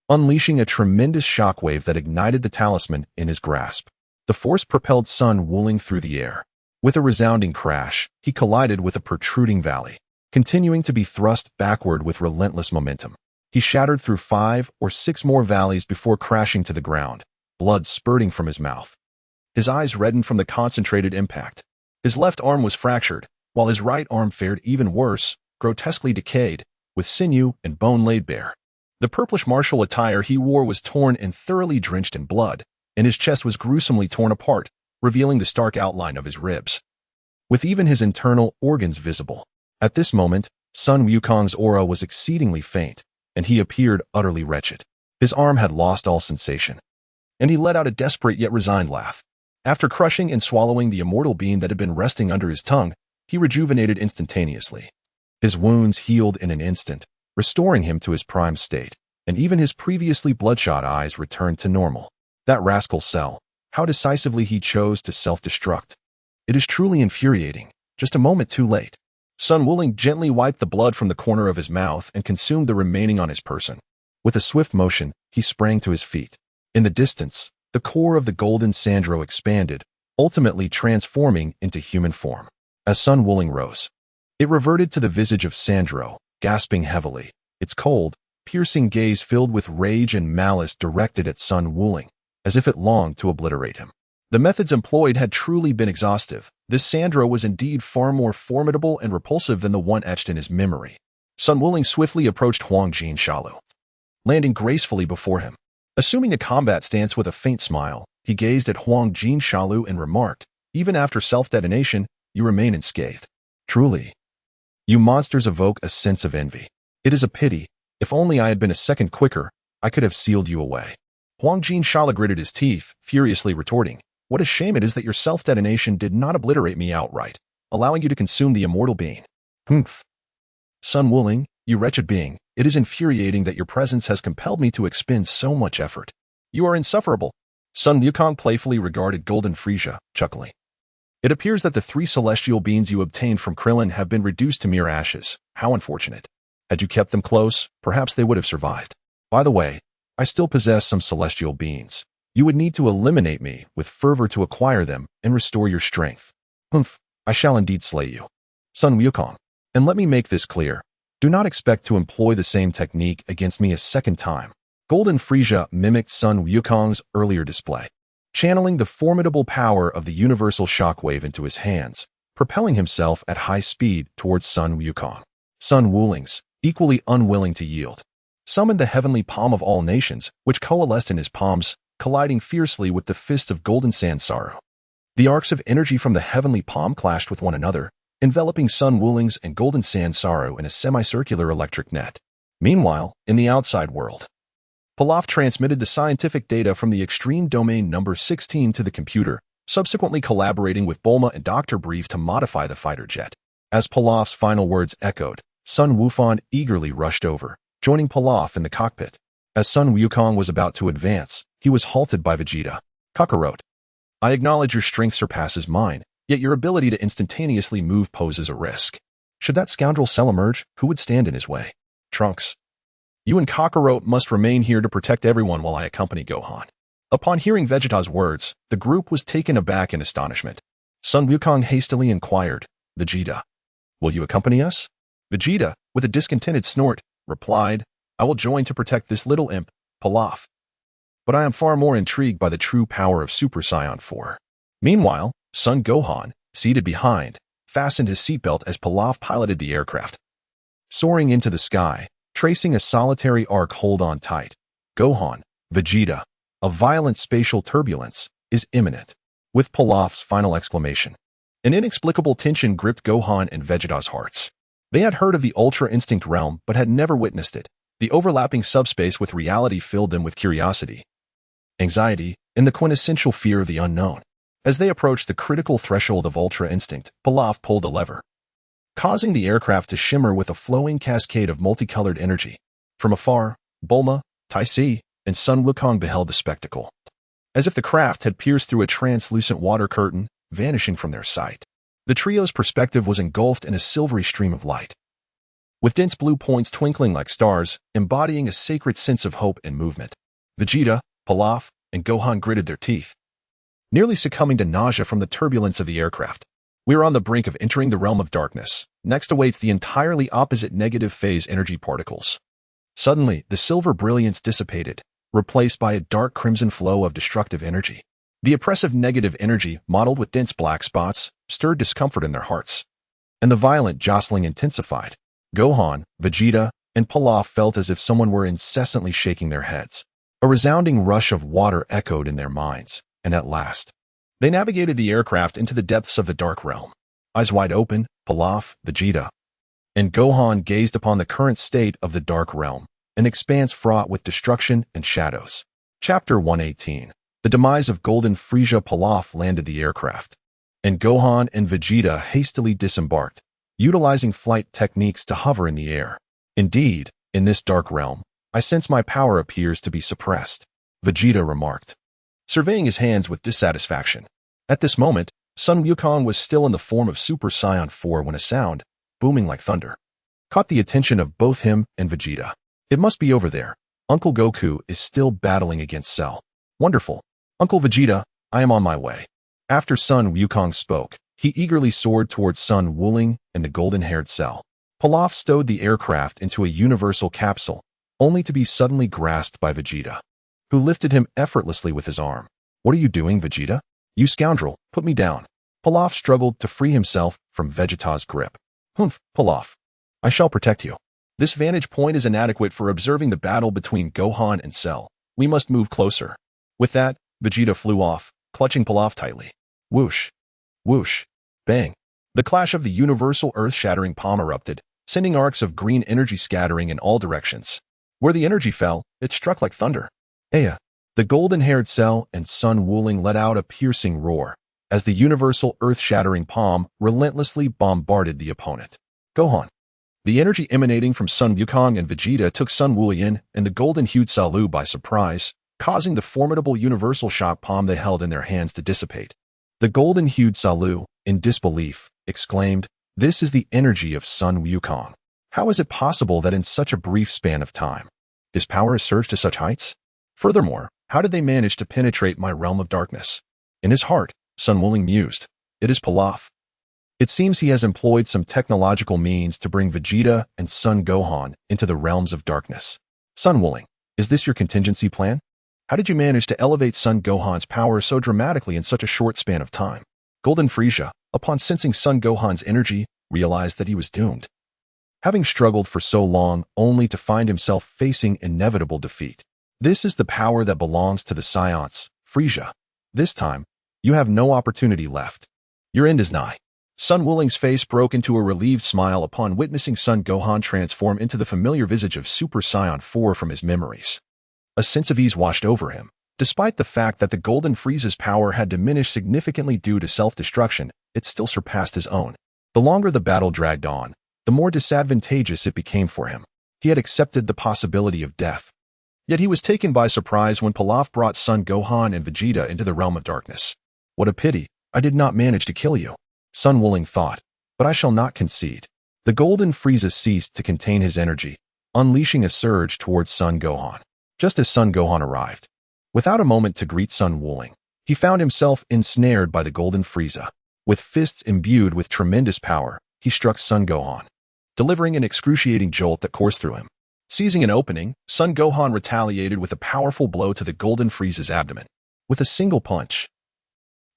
unleashing a tremendous shockwave that ignited the talisman in his grasp. The force propelled Sun Wuling through the air. With a resounding crash, he collided with a protruding valley, continuing to be thrust backward with relentless momentum. He shattered through 5 or 6 more valleys before crashing to the ground, blood spurting from his mouth. His eyes reddened from the concentrated impact. His left arm was fractured, while his right arm fared even worse, grotesquely decayed, with sinew and bone laid bare. The purplish martial attire he wore was torn and thoroughly drenched in blood, and his chest was gruesomely torn apart, revealing the stark outline of his ribs, with even his internal organs visible. At this moment, Sun Wukong's aura was exceedingly faint, and he appeared utterly wretched. His arm had lost all sensation, and he let out a desperate yet resigned laugh. After crushing and swallowing the immortal bean that had been resting under his tongue, he rejuvenated instantaneously. His wounds healed in an instant, restoring him to his prime state, and even his previously bloodshot eyes returned to normal. That rascal Cell, how decisively he chose to self-destruct. It is truly infuriating, just a moment too late. Sun Wuling gently wiped the blood from the corner of his mouth and consumed the remaining on his person. With a swift motion, he sprang to his feet. In the distance, the core of the golden Sandro expanded, ultimately transforming into human form. As Sun Wuling rose, it reverted to the visage of Sandro, gasping heavily, its cold, piercing gaze filled with rage and malice directed at Sun Wuling, as if it longed to obliterate him. The methods employed had truly been exhaustive. This Sandro was indeed far more formidable and repulsive than the one etched in his memory. Sun Wuling swiftly approached Huang Jin Shalu, landing gracefully before him. Assuming a combat stance with a faint smile, he gazed at Huang Jin Shalu and remarked, "Even after self-detonation, you remain unscathed. Truly, you monsters evoke a sense of envy. It is a pity. If only I had been a second quicker, I could have sealed you away." Huang Jin Shalu gritted his teeth, furiously retorting, "What a shame it is that your self-detonation did not obliterate me outright, allowing you to consume the immortal being." "Humph. Sun Wuling, you wretched being, it is infuriating that your presence has compelled me to expend so much effort. You are insufferable." Sun Wukong playfully regarded Golden Frisia, chuckling. "It appears that the 3 celestial beings you obtained from Krillin have been reduced to mere ashes. How unfortunate. Had you kept them close, perhaps they would have survived. By the way, I still possess some celestial beings. You would need to eliminate me with fervor to acquire them and restore your strength. Humph, I shall indeed slay you. Sun Wukong. And let me make this clear. Do not expect to employ the same technique against me a second time." Golden Frisia mimicked Sun Wukong's earlier display, channeling the formidable power of the universal shockwave into his hands, propelling himself at high speed towards Sun Wukong. Sun Wuling's, equally unwilling to yield, summoned the heavenly palm of all nations, which coalesced in his palms, colliding fiercely with the fist of Golden Sand Saru. The arcs of energy from the heavenly palm clashed with one another, enveloping Sun Wuling's and Golden Sand Saru in a semicircular electric net. Meanwhile, in the outside world, Pilaf transmitted the scientific data from the extreme domain number 16 to the computer, subsequently collaborating with Bulma and Dr. Brief to modify the fighter jet. As Pilaf's final words echoed, Sun Wufan eagerly rushed over, joining Pilaf in the cockpit. As Sun Wukong was about to advance, he was halted by Vegeta. "Kakarot, I acknowledge your strength surpasses mine, yet your ability to instantaneously move poses a risk. Should that scoundrel Cell emerge, who would stand in his way? Trunks. You and Kakarot must remain here to protect everyone while I accompany Gohan. Upon hearing Vegeta's words, the group was taken aback in astonishment. Sun Wukong hastily inquired, Vegeta, will you accompany us? Vegeta, with a discontented snort, replied, I will join to protect this little imp, Pilaf. But I am far more intrigued by the true power of Super Saiyan 4. Meanwhile, Son Gohan, seated behind, fastened his seatbelt as Pilaf piloted the aircraft. Soaring into the sky, tracing a solitary arc hold on tight. Gohan, Vegeta, a violent spatial turbulence is imminent, with Pilaf's final exclamation. An inexplicable tension gripped Gohan and Vegeta's hearts. They had heard of the Ultra Instinct realm but had never witnessed it. The overlapping subspace with reality filled them with curiosity, anxiety, and the quintessential fear of the unknown. As they approached the critical threshold of Ultra Instinct, Pilaf pulled a lever, causing the aircraft to shimmer with a flowing cascade of multicolored energy. From afar, Bulma, Tai-Si, and Sun Wukong beheld the spectacle, as if the craft had pierced through a translucent water curtain, vanishing from their sight. The trio's perspective was engulfed in a silvery stream of light, with dense blue points twinkling like stars, embodying a sacred sense of hope and movement. Vegeta, Pilaf, and Gohan gritted their teeth, nearly succumbing to nausea from the turbulence of the aircraft. We are on the brink of entering the realm of darkness. Next awaits the entirely opposite negative phase energy particles. Suddenly, the silver brilliance dissipated, replaced by a dark crimson flow of destructive energy. The oppressive negative energy, mottled with dense black spots, stirred discomfort in their hearts, and the violent jostling intensified. Gohan, Vegeta, and Pilaf felt as if someone were incessantly shaking their heads. A resounding rush of water echoed in their minds, and at last, they navigated the aircraft into the depths of the dark realm. Eyes wide open, Pilaf, Vegeta, and Gohan gazed upon the current state of the dark realm, an expanse fraught with destruction and shadows. Chapter 118. The demise of Golden Frieza. Pilaf landed the aircraft, and Gohan and Vegeta hastily disembarked, utilizing flight techniques to hover in the air. Indeed, in this dark realm, I sense my power appears to be suppressed, Vegeta remarked, surveying his hands with dissatisfaction. At this moment, Sun Wukong was still in the form of Super Saiyan 4 when a sound, booming like thunder, caught the attention of both him and Vegeta. It must be over there. Uncle Goku is still battling against Cell. Wonderful. Uncle Vegeta, I am on my way. After Sun Wukong spoke, he eagerly soared towards Sun Wuling and the golden-haired Cell. Pilaf stowed the aircraft into a universal capsule, only to be suddenly grasped by Vegeta, who lifted him effortlessly with his arm. What are you doing, Vegeta? You scoundrel, put me down. Pilaf struggled to free himself from Vegeta's grip. Humph, Pilaf. I shall protect you. This vantage point is inadequate for observing the battle between Gohan and Cell. We must move closer. With that, Vegeta flew off, clutching Pilaf tightly. Whoosh. Whoosh. Bang. The clash of the universal earth-shattering palm erupted, sending arcs of green energy scattering in all directions. Where the energy fell, it struck like thunder. Aya. The golden-haired Cell and Sun Wuling let out a piercing roar, as the universal earth-shattering palm relentlessly bombarded the opponent. Gohan. The energy emanating from Sun Wukong and Vegeta took Sun Wuling and the golden-hued Salu by surprise, causing the formidable universal shock palm they held in their hands to dissipate. The golden-hued Salu, in disbelief, exclaimed, "This is the energy of Sun Wukong. How is it possible that in such a brief span of time, his power has surged to such heights? Furthermore, how did they manage to penetrate my realm of darkness?" In his heart, Sun Wuling mused, "It is Pilaf. It seems he has employed some technological means to bring Vegeta and Son Gohan into the realms of darkness. Sun Wuling, is this your contingency plan? How did you manage to elevate Son Gohan's power so dramatically in such a short span of time?" Golden Frieza, upon sensing Son Gohan's energy, realized that he was doomed. Having struggled for so long only to find himself facing inevitable defeat. This is the power that belongs to the Saiyans, Frieza. This time, you have no opportunity left. Your end is nigh. Sun Wuling's face broke into a relieved smile upon witnessing Son Gohan transform into the familiar visage of Super Saiyan 4 from his memories. A sense of ease washed over him. Despite the fact that the Golden Frieza's power had diminished significantly due to self-destruction, it still surpassed his own. The longer the battle dragged on, the more disadvantageous it became for him. He had accepted the possibility of death. Yet he was taken by surprise when Pilaf brought Son Gohan and Vegeta into the realm of darkness. What a pity, I did not manage to kill you. Sun Wuling thought, but I shall not concede. The golden Frieza ceased to contain his energy, unleashing a surge towards Son Gohan. Just as Son Gohan arrived, without a moment to greet Sun Wuling, he found himself ensnared by the golden Frieza. With fists imbued with tremendous power, he struck Son Gohan, delivering an excruciating jolt that coursed through him. Seizing an opening, Son Gohan retaliated with a powerful blow to the golden Frieza's abdomen. With a single punch,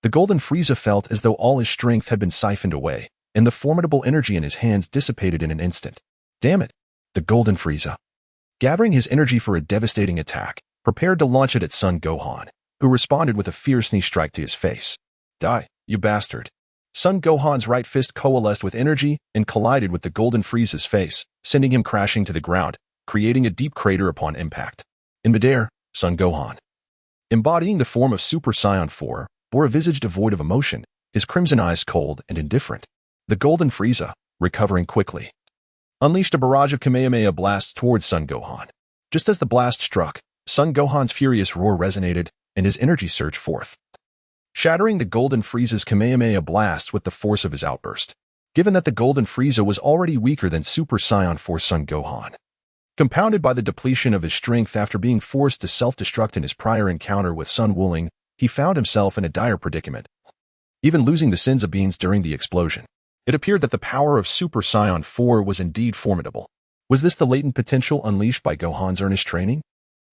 the golden Frieza felt as though all his strength had been siphoned away, and the formidable energy in his hands dissipated in an instant. Damn it! The golden Frieza, gathering his energy for a devastating attack, prepared to launch it at Son Gohan, who responded with a fierce knee strike to his face. Die, you bastard! Son Gohan's right fist coalesced with energy and collided with the golden Frieza's face, sending him crashing to the ground, creating a deep crater upon impact. In midair, Son Gohan, embodying the form of Super Saiyan 4, bore a visage devoid of emotion, his crimson eyes cold and indifferent. The golden Frieza, recovering quickly, unleashed a barrage of Kamehameha blasts towards Son Gohan. Just as the blast struck, Son Gohan's furious roar resonated, and his energy surged forth, shattering the golden Frieza's Kamehameha blast with the force of his outburst. Given that the golden Frieza was already weaker than Super Saiyan 4 Son Gohan, compounded by the depletion of his strength after being forced to self-destruct in his prior encounter with Sun Wuling, he found himself in a dire predicament, even losing the Senzu beans during the explosion. It appeared that the power of Super Saiyan 4 was indeed formidable. Was this the latent potential unleashed by Gohan's earnest training?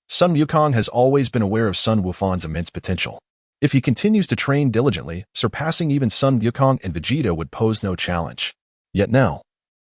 Sun Wukong has always been aware of Sun Wufan's immense potential. If he continues to train diligently, surpassing even Sun Wukong and Vegeta would pose no challenge. Yet now,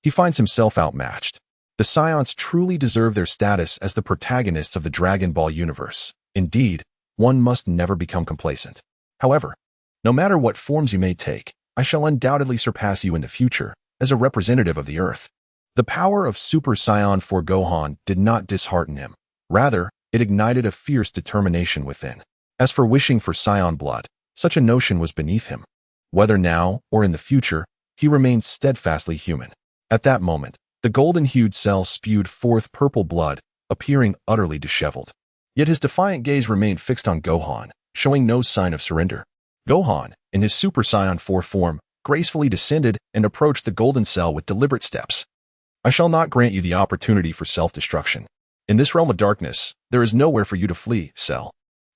he finds himself outmatched. The Saiyans truly deserve their status as the protagonists of the Dragon Ball universe. Indeed, one must never become complacent. However, no matter what forms you may take, I shall undoubtedly surpass you in the future, as a representative of the Earth. The power of Super Saiyan 4 Gohan did not dishearten him. Rather, it ignited a fierce determination within. As for wishing for Saiyan blood, such a notion was beneath him. Whether now or in the future, he remained steadfastly human. At that moment, the golden-hued cell spewed forth purple blood, appearing utterly disheveled. Yet his defiant gaze remained fixed on Gohan, showing no sign of surrender. Gohan, in his Super Saiyan 4 form, gracefully descended and approached the golden cell with deliberate steps. I shall not grant you the opportunity for self-destruction. In this realm of darkness, there is nowhere for you to flee, Cell.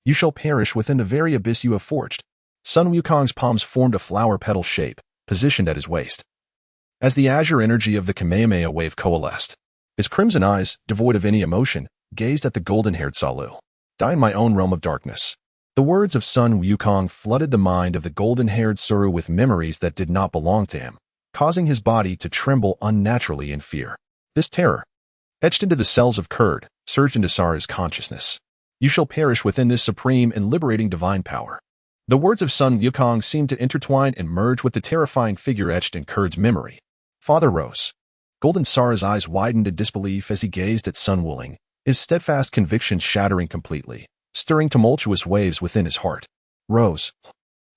You shall perish within the very abyss you have forged. Sun Wukong's palms formed a flower petal shape, positioned at his waist. As the azure energy of the Kamehameha wave coalesced, his crimson eyes, devoid of any emotion, gazed at the golden-haired Salu. Die in my own realm of darkness. The words of Sun Wukong flooded the mind of the golden-haired Suru with memories that did not belong to him, causing his body to tremble unnaturally in fear. This terror, etched into the cells of Kurd, surged into Sara's consciousness. You shall perish within this supreme and liberating divine power. The words of Sun Wukong seemed to intertwine and merge with the terrifying figure etched in Kurd's memory. Father rose. Golden Sara's eyes widened in disbelief as he gazed at Sun Wuling, his steadfast conviction shattering completely, stirring tumultuous waves within his heart. Rose.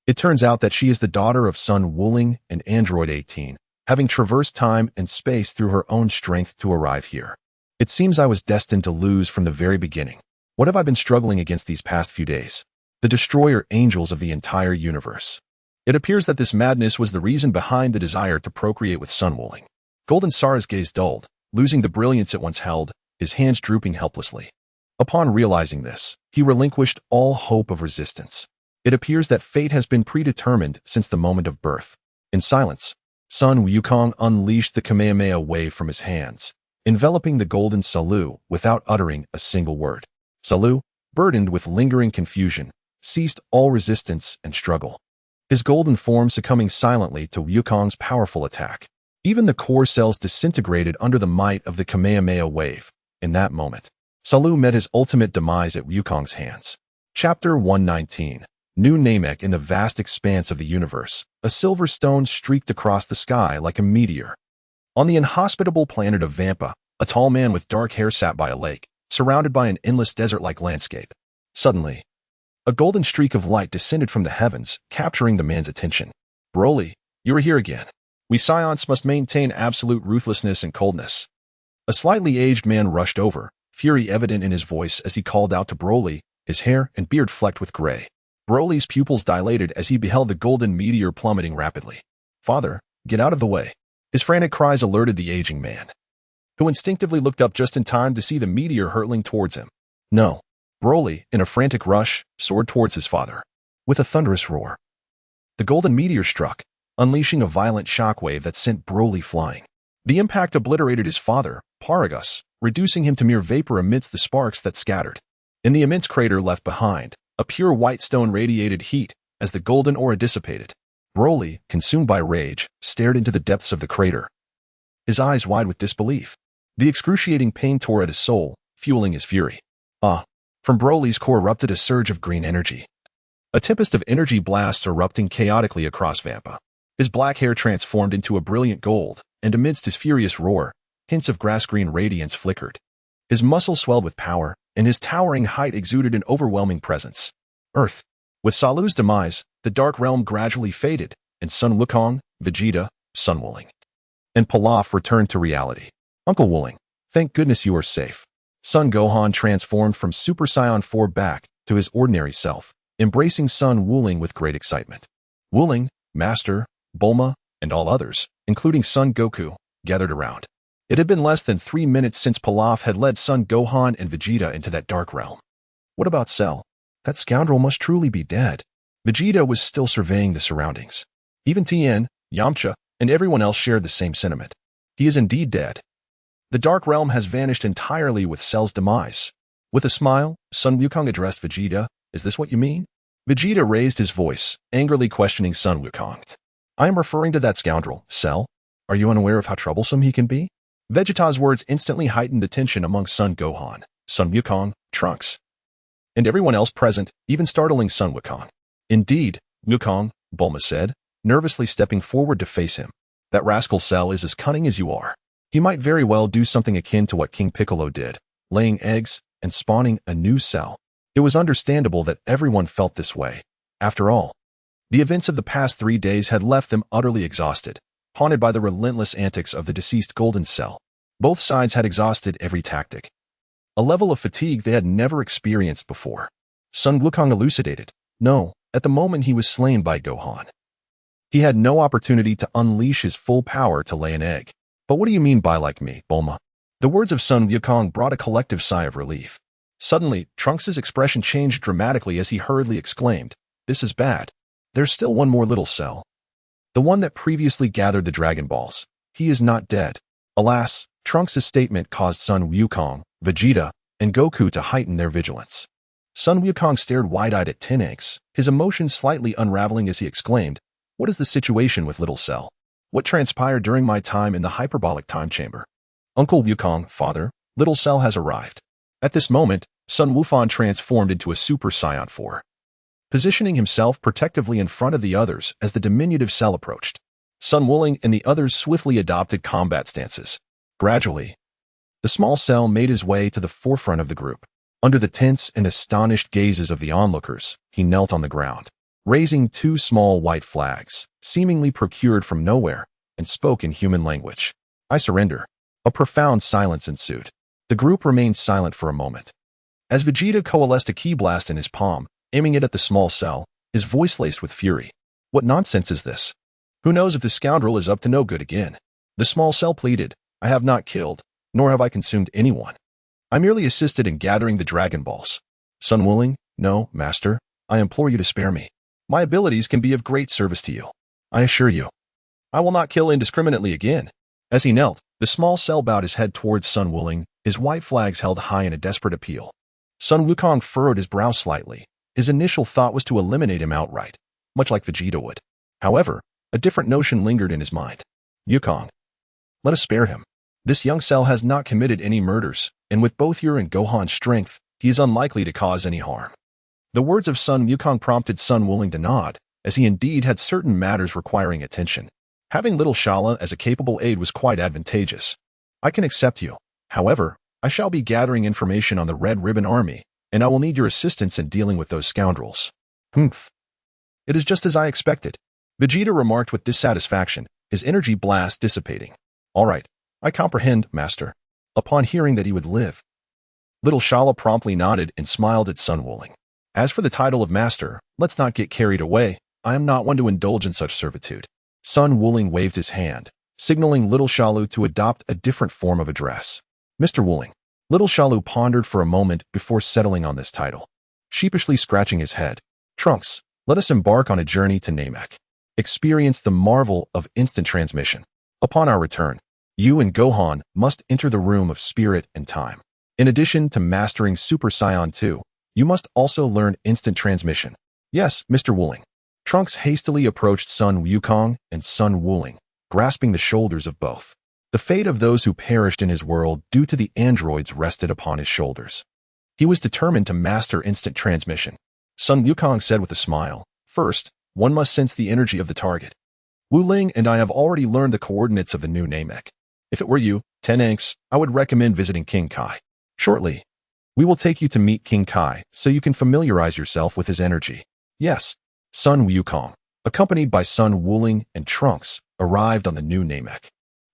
It turns out that she is the daughter of Sun Wuling and Android 18, having traversed time and space through her own strength to arrive here. It seems I was destined to lose from the very beginning. What have I been struggling against these past few days? The destroyer angels of the entire universe. It appears that this madness was the reason behind the desire to procreate with Sun Wuling. Golden Sara's gaze dulled, losing the brilliance it once held, his hands drooping helplessly. Upon realizing this, he relinquished all hope of resistance. It appears that fate has been predetermined since the moment of birth. In silence, Sun Wukong unleashed the Kamehameha wave from his hands, enveloping the golden Salu without uttering a single word. Salu, burdened with lingering confusion, ceased all resistance and struggle, his golden form succumbing silently to Wukong's powerful attack. Even the core cells disintegrated under the might of the Kamehameha wave. In that moment, Salu met his ultimate demise at Wukong's hands. Chapter 119. New Namek. In the vast expanse of the universe, a silver stone streaked across the sky like a meteor. On the inhospitable planet of Vampa, a tall man with dark hair sat by a lake, surrounded by an endless desert-like landscape. Suddenly, a golden streak of light descended from the heavens, capturing the man's attention. Broly, you are here again. We Saiyans must maintain absolute ruthlessness and coldness. A slightly aged man rushed over, fury evident in his voice as he called out to Broly, his hair and beard flecked with gray. Broly's pupils dilated as he beheld the golden meteor plummeting rapidly. "Father, get out of the way." His frantic cries alerted the aging man, who instinctively looked up just in time to see the meteor hurtling towards him. "No." Broly, in a frantic rush, soared towards his father. With a thunderous roar, the golden meteor struck, unleashing a violent shockwave that sent Broly flying. The impact obliterated his father, Paragus, reducing him to mere vapor amidst the sparks that scattered. In the immense crater left behind, a pure white stone radiated heat as the golden aura dissipated. Broly, consumed by rage, stared into the depths of the crater, his eyes wide with disbelief. The excruciating pain tore at his soul, fueling his fury. From Broly's core erupted a surge of green energy. A tempest of energy blasts erupting chaotically across Vampa. His black hair transformed into a brilliant gold, and amidst his furious roar, hints of grass-green radiance flickered. His muscles swelled with power, and his towering height exuded an overwhelming presence. Earth. With Salu's demise, the Dark Realm gradually faded, and Sun Wukong, Vegeta, Sun Wuling, and Pilaf returned to reality. "Uncle Wuling, thank goodness you are safe." Son Gohan transformed from Super Saiyan 4 back to his ordinary self, embracing Son Wuling with great excitement. Wuling, Master, Bulma, and all others, including Son Goku, gathered around. It had been less than 3 minutes since Pilaf had led Son Gohan and Vegeta into that dark realm. What about Cell? That scoundrel must truly be dead. Vegeta was still surveying the surroundings. Even Tien, Yamcha, and everyone else shared the same sentiment. He is indeed dead. The Dark Realm has vanished entirely with Cell's demise. With a smile, Sun Wukong addressed Vegeta. "Is this what you mean?" Vegeta raised his voice, angrily questioning Sun Wukong. "I am referring to that scoundrel, Cell. Are you unaware of how troublesome he can be?" Vegeta's words instantly heightened the tension among Son Gohan, Sun Wukong, Trunks, and everyone else present, even startling Sun Wukong. "Indeed, Wukong," Bulma said, nervously stepping forward to face him. "That rascal Cell is as cunning as you are. He might very well do something akin to what King Piccolo did, laying eggs and spawning a new Cell." It was understandable that everyone felt this way. After all, the events of the past 3 days had left them utterly exhausted, haunted by the relentless antics of the deceased Golden Cell. Both sides had exhausted every tactic, a level of fatigue they had never experienced before. Sun Wukong elucidated. No, at the moment he was slain by Gohan, he had no opportunity to unleash his full power to lay an egg. "But what do you mean by like me, Bulma?" The words of Sun Wukong brought a collective sigh of relief. Suddenly, Trunks' expression changed dramatically as he hurriedly exclaimed, "This is bad. There's still one more little Cell. The one that previously gathered the Dragon Balls. He is not dead." Alas, Trunks' statement caused Sun Wukong, Vegeta, and Goku to heighten their vigilance. Sun Wukong stared wide-eyed at Tenanx, his emotions slightly unraveling as he exclaimed, "What is the situation with little Cell? What transpired during my time in the hyperbolic time chamber?" "Uncle Wukong, father, little Cell has arrived." At this moment, Sun Wufan transformed into a Super Saiyan 4. Positioning himself protectively in front of the others as the diminutive Cell approached. Sun Wuling and the others swiftly adopted combat stances. Gradually, the small Cell made his way to the forefront of the group. Under the tense and astonished gazes of the onlookers, he knelt on the ground, raising 2 small white flags, seemingly procured from nowhere, and spoke in human language. "I surrender." A profound silence ensued. The group remained silent for a moment. As Vegeta coalesced a ki blast in his palm, aiming it at the small Cell, his voice laced with fury. "What nonsense is this? Who knows if the scoundrel is up to no good again?" The small Cell pleaded, "I have not killed, nor have I consumed anyone. I merely assisted in gathering the Dragon Balls." Sun Wuling, "No, Master, I implore you to spare me. My abilities can be of great service to you. I assure you, I will not kill indiscriminately again." As he knelt, the small Cell bowed his head towards Sun Wuling, his white flags held high in a desperate appeal. Sun Wukong furrowed his brow slightly. His initial thought was to eliminate him outright, much like Vegeta would. However, a different notion lingered in his mind. "Wukong, let us spare him. This young Cell has not committed any murders, and with both your and Gohan's strength, he is unlikely to cause any harm." The words of Sun Wukong prompted Sun Wuling to nod, as he indeed had certain matters requiring attention. Having little Shala as a capable aide was quite advantageous. "I can accept you. However, I shall be gathering information on the Red Ribbon Army, and I will need your assistance in dealing with those scoundrels." "Humph. It is just as I expected," Vegeta remarked with dissatisfaction, his energy blast dissipating. "All right, I comprehend, Master." Upon hearing that he would live, little Shala promptly nodded and smiled at Sun Wuling. As for the title of master, let's not get carried away. I am not one to indulge in such servitude. Sun Wuling waved his hand, signaling Little Shalu to adopt a different form of address. Mr. Wuling. Little Shalu pondered for a moment before settling on this title, sheepishly scratching his head. Trunks, let us embark on a journey to Namek. Experience the marvel of instant transmission. Upon our return, you and Gohan must enter the room of spirit and time. In addition to mastering Super Saiyan 2, you must also learn instant transmission. Yes, Mr. Wuling. Trunks hastily approached Sun Wukong and Sun Wuling, grasping the shoulders of both. The fate of those who perished in his world due to the androids rested upon his shoulders. He was determined to master instant transmission. Sun Wukong said with a smile, "First, one must sense the energy of the target. Wuling and I have already learned the coordinates of the new Namek. If it were you, Tenanx, I would recommend visiting King Kai. Shortly, we will take you to meet King Kai so you can familiarize yourself with his energy." Yes. Sun Wukong, accompanied by Sun Wuling and Trunks, arrived on the new Namek.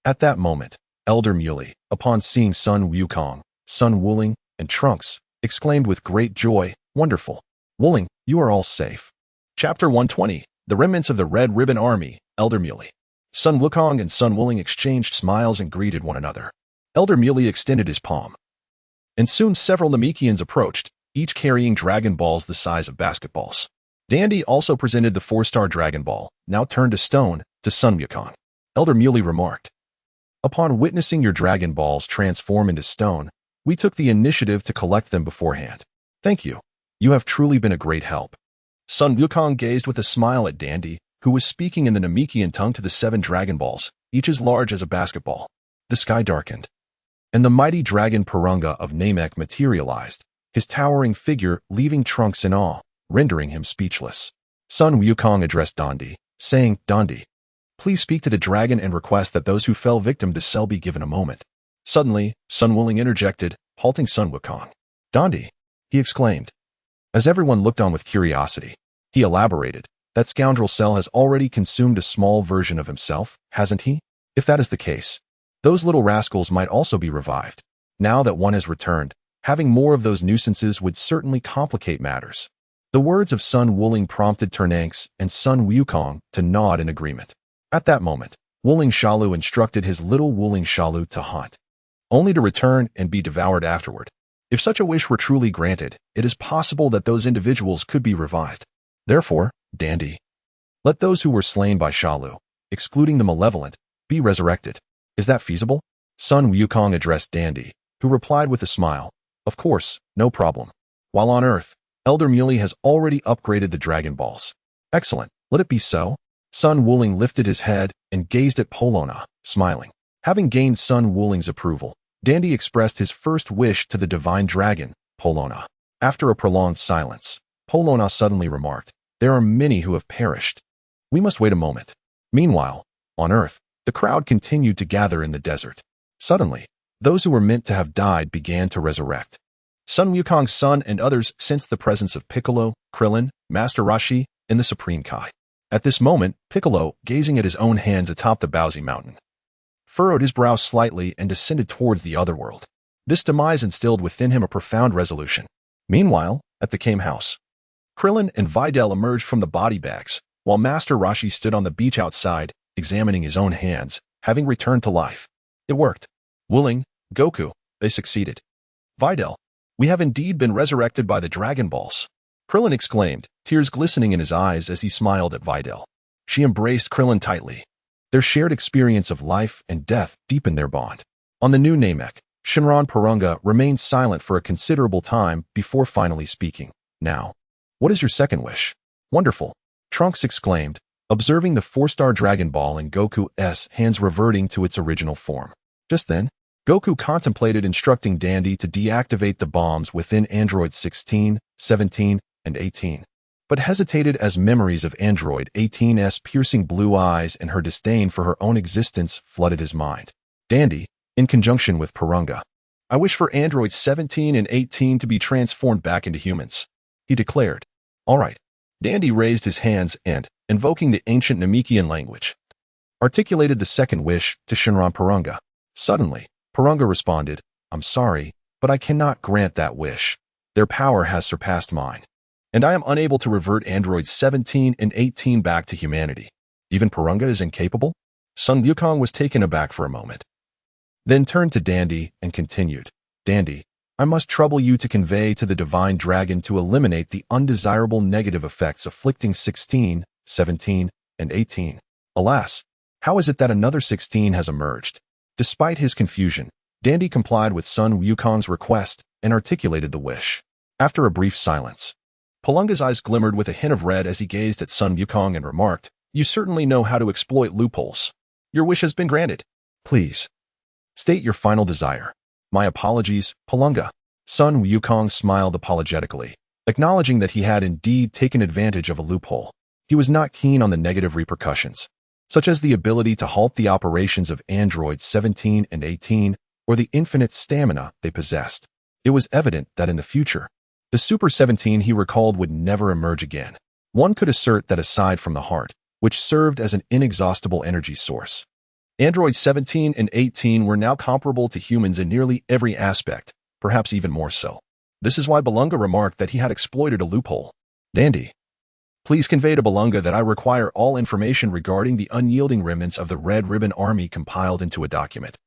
At that moment, Elder Muley, upon seeing Sun Wukong, Sun Wuling, and Trunks, exclaimed with great joy, "Wonderful. Wuling, you are all safe." Chapter 120, The Remnants of the Red Ribbon Army, Elder Muley. Sun Wukong and Sun Wuling exchanged smiles and greeted one another. Elder Muley extended his palm. And soon several Namekians approached, each carrying Dragon Balls the size of basketballs. Dandy also presented the 4-star Dragon Ball, now turned to stone, to Sun Wukong. Elder Muley remarked, "Upon witnessing your Dragon Balls transform into stone, we took the initiative to collect them beforehand. Thank you. You have truly been a great help." Sun Wukong gazed with a smile at Dandy, who was speaking in the Namekian tongue to the 7 Dragon Balls, each as large as a basketball. The sky darkened, and the mighty dragon Purunga of Namek materialized, his towering figure leaving Trunks in awe, rendering him speechless. Sun Wukong addressed Dandy, saying, "Dandy, please speak to the dragon and request that those who fell victim to Cell be given a moment." Suddenly, Sun Wuling interjected, halting Sun Wukong. "Dandy," he exclaimed. As everyone looked on with curiosity, he elaborated, "That scoundrel Cell has already consumed a small version of himself, hasn't he? If that is the case, those little rascals might also be revived. Now that one has returned, having more of those nuisances would certainly complicate matters." The words of Sun Wuling prompted Ternanx and Sun Wukong to nod in agreement. At that moment, Wuling Shalu instructed his little Wuling Shalu to hunt, only to return and be devoured afterward. If such a wish were truly granted, it is possible that those individuals could be revived. Therefore, Dandy, let those who were slain by Shalu, excluding the malevolent, be resurrected. Is that feasible? Sun Wukong addressed Dandy, who replied with a smile, "Of course, no problem. While on Earth, Elder Muley has already upgraded the Dragon Balls." "Excellent, let it be so." Sun Wuling lifted his head and gazed at Polona, smiling. Having gained Sun Wuling's approval, Dandy expressed his first wish to the divine dragon, Polona. After a prolonged silence, Polona suddenly remarked, "There are many who have perished. We must wait a moment." Meanwhile, on Earth, the crowd continued to gather in the desert. Suddenly, those who were meant to have died began to resurrect. Sun Wukong's son and others sensed the presence of Piccolo, Krillin, Master Roshi, and the Supreme Kai. At this moment, Piccolo, gazing at his own hands atop the Bowsy Mountain, furrowed his brow slightly and descended towards the otherworld. This demise instilled within him a profound resolution. Meanwhile, at the Kame house, Krillin and Videl emerged from the body bags, while Master Roshi stood on the beach outside, examining his own hands, having returned to life. It worked. Wuling, Goku, they succeeded. Videl, we have indeed been resurrected by the Dragon Balls. Krillin exclaimed, tears glistening in his eyes as he smiled at Videl. She embraced Krillin tightly. Their shared experience of life and death deepened their bond. On the new Namek, Shinran Purunga remained silent for a considerable time before finally speaking. "Now, what is your second wish?" "Wonderful," Trunks exclaimed, observing the 4-star Dragon Ball in Goku's hands reverting to its original form. Just then, Goku contemplated instructing Dandy to deactivate the bombs within Android 16, 17, and 18, but hesitated as memories of Android 18's piercing blue eyes and her disdain for her own existence flooded his mind. Dandy, in conjunction with Purunga, "I wish for Android 17 and 18 to be transformed back into humans," he declared. "All right." Dandy raised his hands and, invoking the ancient Namekian language, articulated the second wish to Shinran Purunga. Suddenly, Purunga responded, "I'm sorry, but I cannot grant that wish. Their power has surpassed mine." and I am unable to revert androids 17 and 18 back to humanity. Even Purunga is incapable? Sun Wukong was taken aback for a moment, then turned to Dandy and continued, Dandy, I must trouble you to convey to the Divine Dragon to eliminate the undesirable negative effects afflicting 16, 17, and 18. Alas, how is it that another 16 has emerged? Despite his confusion, Dandy complied with Sun Wukong's request and articulated the wish. After a brief silence, Purunga's eyes glimmered with a hint of red as he gazed at Sun Wukong and remarked, You certainly know how to exploit loopholes. Your wish has been granted. Please, state your final desire. My apologies, Purunga. Sun Wukong smiled apologetically, acknowledging that he had indeed taken advantage of a loophole. He was not keen on the negative repercussions, such as the ability to halt the operations of androids 17 and 18 or the infinite stamina they possessed. It was evident that in the future, the Super 17 he recalled would never emerge again. One could assert that aside from the heart, which served as an inexhaustible energy source, androids 17 and 18 were now comparable to humans in nearly every aspect, perhaps even more so. This is why Purunga remarked that he had exploited a loophole. Dandy, please convey to Purunga that I require all information regarding the unyielding remnants of the Red Ribbon Army compiled into a document,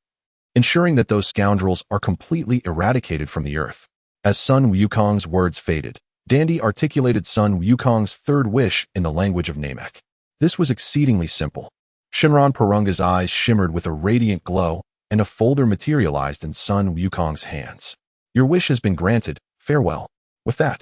ensuring that those scoundrels are completely eradicated from the earth. As Sun Wukong's words faded, Dandy articulated Sun Wukong's third wish in the language of Namek. This was exceedingly simple. Shinran Purunga's eyes shimmered with a radiant glow, and a folder materialized in Sun Wukong's hands. Your wish has been granted. Farewell. With that,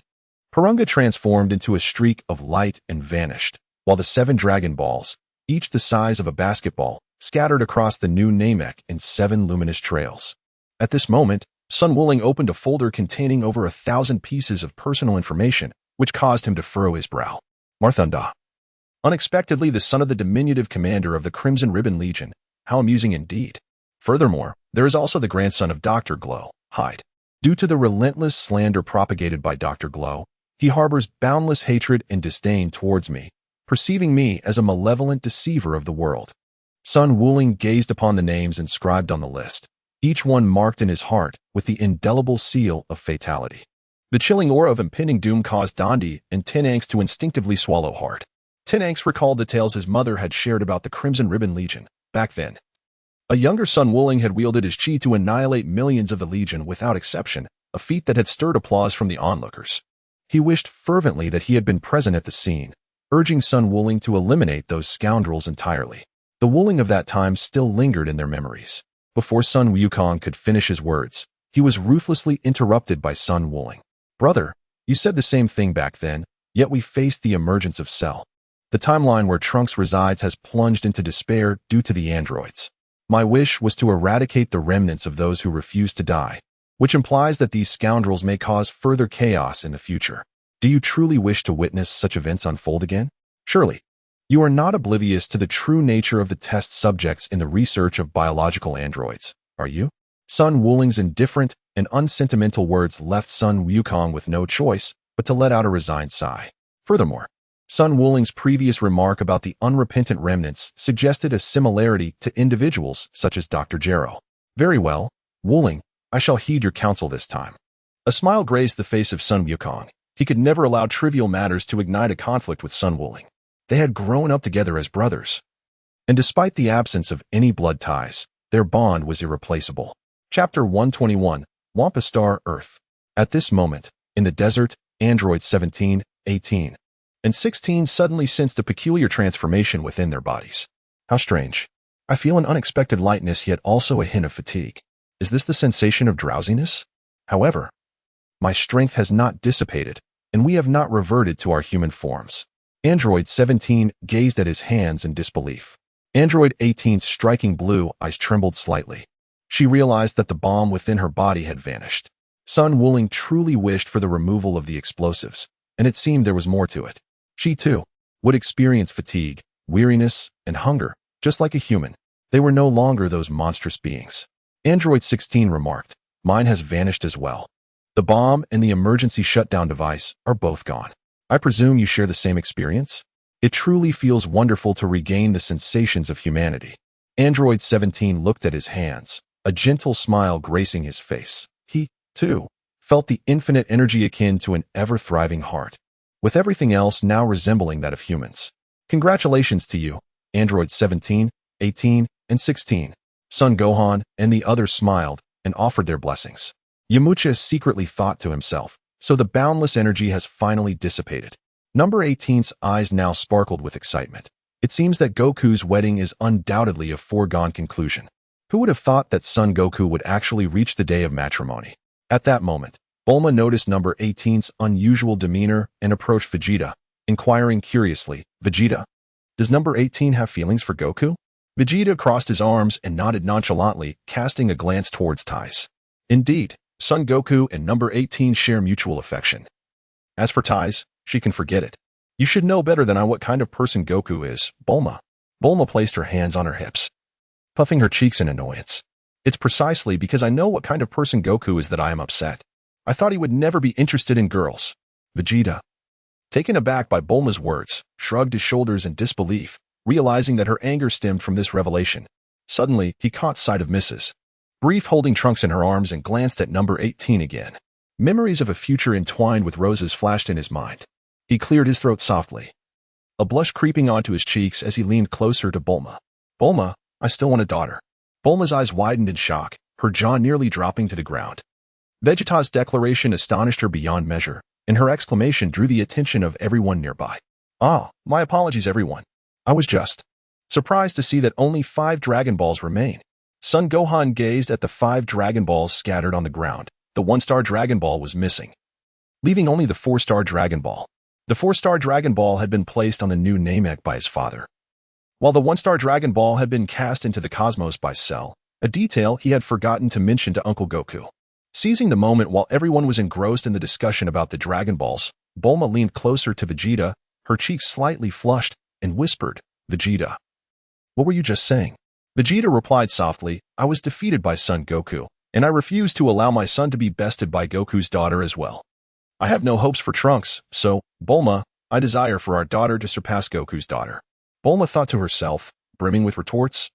Purunga transformed into a streak of light and vanished, while the 7 Dragon Balls, each the size of a basketball, scattered across the new Namek in 7 luminous trails. At this moment, Sun Wuling opened a folder containing over 1,000 pieces of personal information, which caused him to furrow his brow. Marthunda. Unexpectedly, the son of the diminutive commander of the Crimson Ribbon Legion. How amusing indeed. Furthermore, there is also the grandson of Dr. Glow, Hyde. Due to the relentless slander propagated by Dr. Glow, he harbors boundless hatred and disdain towards me, perceiving me as a malevolent deceiver of the world. Sun Wuling gazed upon the names inscribed on the list, each one marked in his heart with the indelible seal of fatality. The chilling aura of impending doom caused Dandy and Tenanx to instinctively swallow hard. Tenanx recalled the tales his mother had shared about the Crimson Ribbon Legion. Back then, a younger Sun Wuling had wielded his chi to annihilate millions of the Legion without exception, a feat that had stirred applause from the onlookers. He wished fervently that he had been present at the scene, urging Sun Wuling to eliminate those scoundrels entirely. The Wuling of that time still lingered in their memories. Before Sun Wukong could finish his words, he was ruthlessly interrupted by Sun Wuling. Brother, you said the same thing back then, yet we faced the emergence of Cell. The timeline where Trunks resides has plunged into despair due to the androids. My wish was to eradicate the remnants of those who refuse to die, which implies that these scoundrels may cause further chaos in the future. Do you truly wish to witness such events unfold again? Surely, you are not oblivious to the true nature of the test subjects in the research of biological androids, are you? Sun Wuling's indifferent and unsentimental words left Sun Wukong with no choice but to let out a resigned sigh. Furthermore, Sun Wuling's previous remark about the unrepentant remnants suggested a similarity to individuals such as Dr. Jero. Very well, Wuling, I shall heed your counsel this time. A smile grazed the face of Sun Wukong. He could never allow trivial matters to ignite a conflict with Sun Wuling. They had grown up together as brothers, and despite the absence of any blood ties, their bond was irreplaceable. Chapter 121, Wampa Star Earth. At this moment, in the desert, androids 17, 18, and 16 suddenly sensed a peculiar transformation within their bodies. How strange. I feel an unexpected lightness yet also a hint of fatigue. Is this the sensation of drowsiness? However, my strength has not dissipated, and we have not reverted to our human forms. Android 17 gazed at his hands in disbelief. Android 18's striking blue eyes trembled slightly. She realized that the bomb within her body had vanished. Sun Wuling truly wished for the removal of the explosives, and it seemed there was more to it. She, too, would experience fatigue, weariness, and hunger, just like a human. They were no longer those monstrous beings. Android 16 remarked, Mine has vanished as well. The bomb and the emergency shutdown device are both gone. I presume you share the same experience? It truly feels wonderful to regain the sensations of humanity. Android 17 looked at his hands, a gentle smile gracing his face. He, too, felt the infinite energy akin to an ever-thriving heart. with everything else now resembling that of humans. Congratulations to you, androids 17, 18, and 16. Son Gohan and the others smiled and offered their blessings. Yamcha secretly thought to himself, so the boundless energy has finally dissipated. Number 18's eyes now sparkled with excitement. It seems that Goku's wedding is undoubtedly a foregone conclusion. Who would have thought that Son Goku would actually reach the day of matrimony? At that moment, Bulma noticed number 18's unusual demeanor and approached Vegeta, inquiring curiously, Vegeta, does number 18 have feelings for Goku? Vegeta crossed his arms and nodded nonchalantly, casting a glance towards Tais. Indeed, Son Goku and number 18 share mutual affection. As for Tais, she can forget it. You should know better than I what kind of person Goku is, Bulma. Bulma placed her hands on her hips, puffing her cheeks in annoyance. It's precisely because I know what kind of person Goku is that I am upset. I thought he would never be interested in girls. Vegeta, taken aback by Bulma's words, shrugged his shoulders in disbelief, realizing that her anger stemmed from this revelation. Suddenly, he caught sight of Mrs. Brief holding Trunks in her arms and glanced at number 18 again. Memories of a future entwined with roses flashed in his mind. He cleared his throat softly, a blush creeping onto his cheeks as he leaned closer to Bulma. Bulma, I still want a daughter. Bulma's eyes widened in shock, her jaw nearly dropping to the ground. Vegeta's declaration astonished her beyond measure, and her exclamation drew the attention of everyone nearby. Ah, my apologies everyone. I was just surprised to see that only 5 Dragon Balls remain. Son Gohan gazed at the 5 Dragon Balls scattered on the ground. The 1-star Dragon Ball was missing, leaving only the 4-star Dragon Ball. The 4-star Dragon Ball had been placed on the new Namek by his father, while the 1-star Dragon Ball had been cast into the cosmos by Cell, a detail he had forgotten to mention to Uncle Goku. Seizing the moment while everyone was engrossed in the discussion about the Dragon Balls, Bulma leaned closer to Vegeta, her cheeks slightly flushed, and whispered, Vegeta, what were you just saying? Vegeta replied softly, I was defeated by Son Goku, and I refuse to allow my son to be bested by Goku's daughter as well. I have no hopes for Trunks, so, Bulma, I desire for our daughter to surpass Goku's daughter. Bulma thought to herself, brimming with retorts.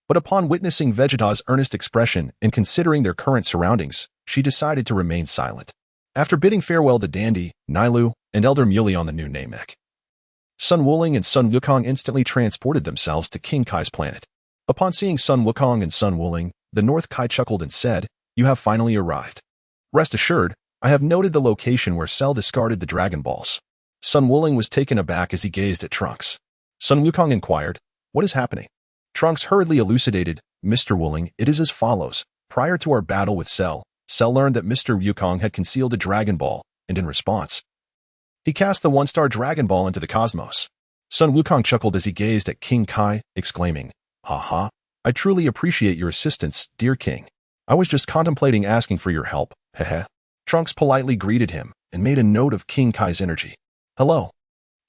But upon witnessing Vegeta's earnest expression and considering their current surroundings, she decided to remain silent. After bidding farewell to Dandy, Nailu, and Elder Muley on the new Namek, Sun Wuling and Sun Wukong instantly transported themselves to King Kai's planet. Upon seeing Sun Wukong and Sun Wuling, the North Kai chuckled and said, You have finally arrived. Rest assured, I have noted the location where Cell discarded the Dragon Balls. Sun Wuling was taken aback as he gazed at Trunks. Sun Wukong inquired, What is happening? Trunks hurriedly elucidated, Mr. Wuling, it is as follows. Prior to our battle with Cell, Cell learned that Mr. Wukong had concealed a Dragon Ball, and in response, he cast the 1-star Dragon Ball into the cosmos. Sun Wukong chuckled as he gazed at King Kai, exclaiming, Ha, I truly appreciate your assistance, dear King. I was just contemplating asking for your help, heh. Trunks politely greeted him and made a note of King Kai's energy. Hello.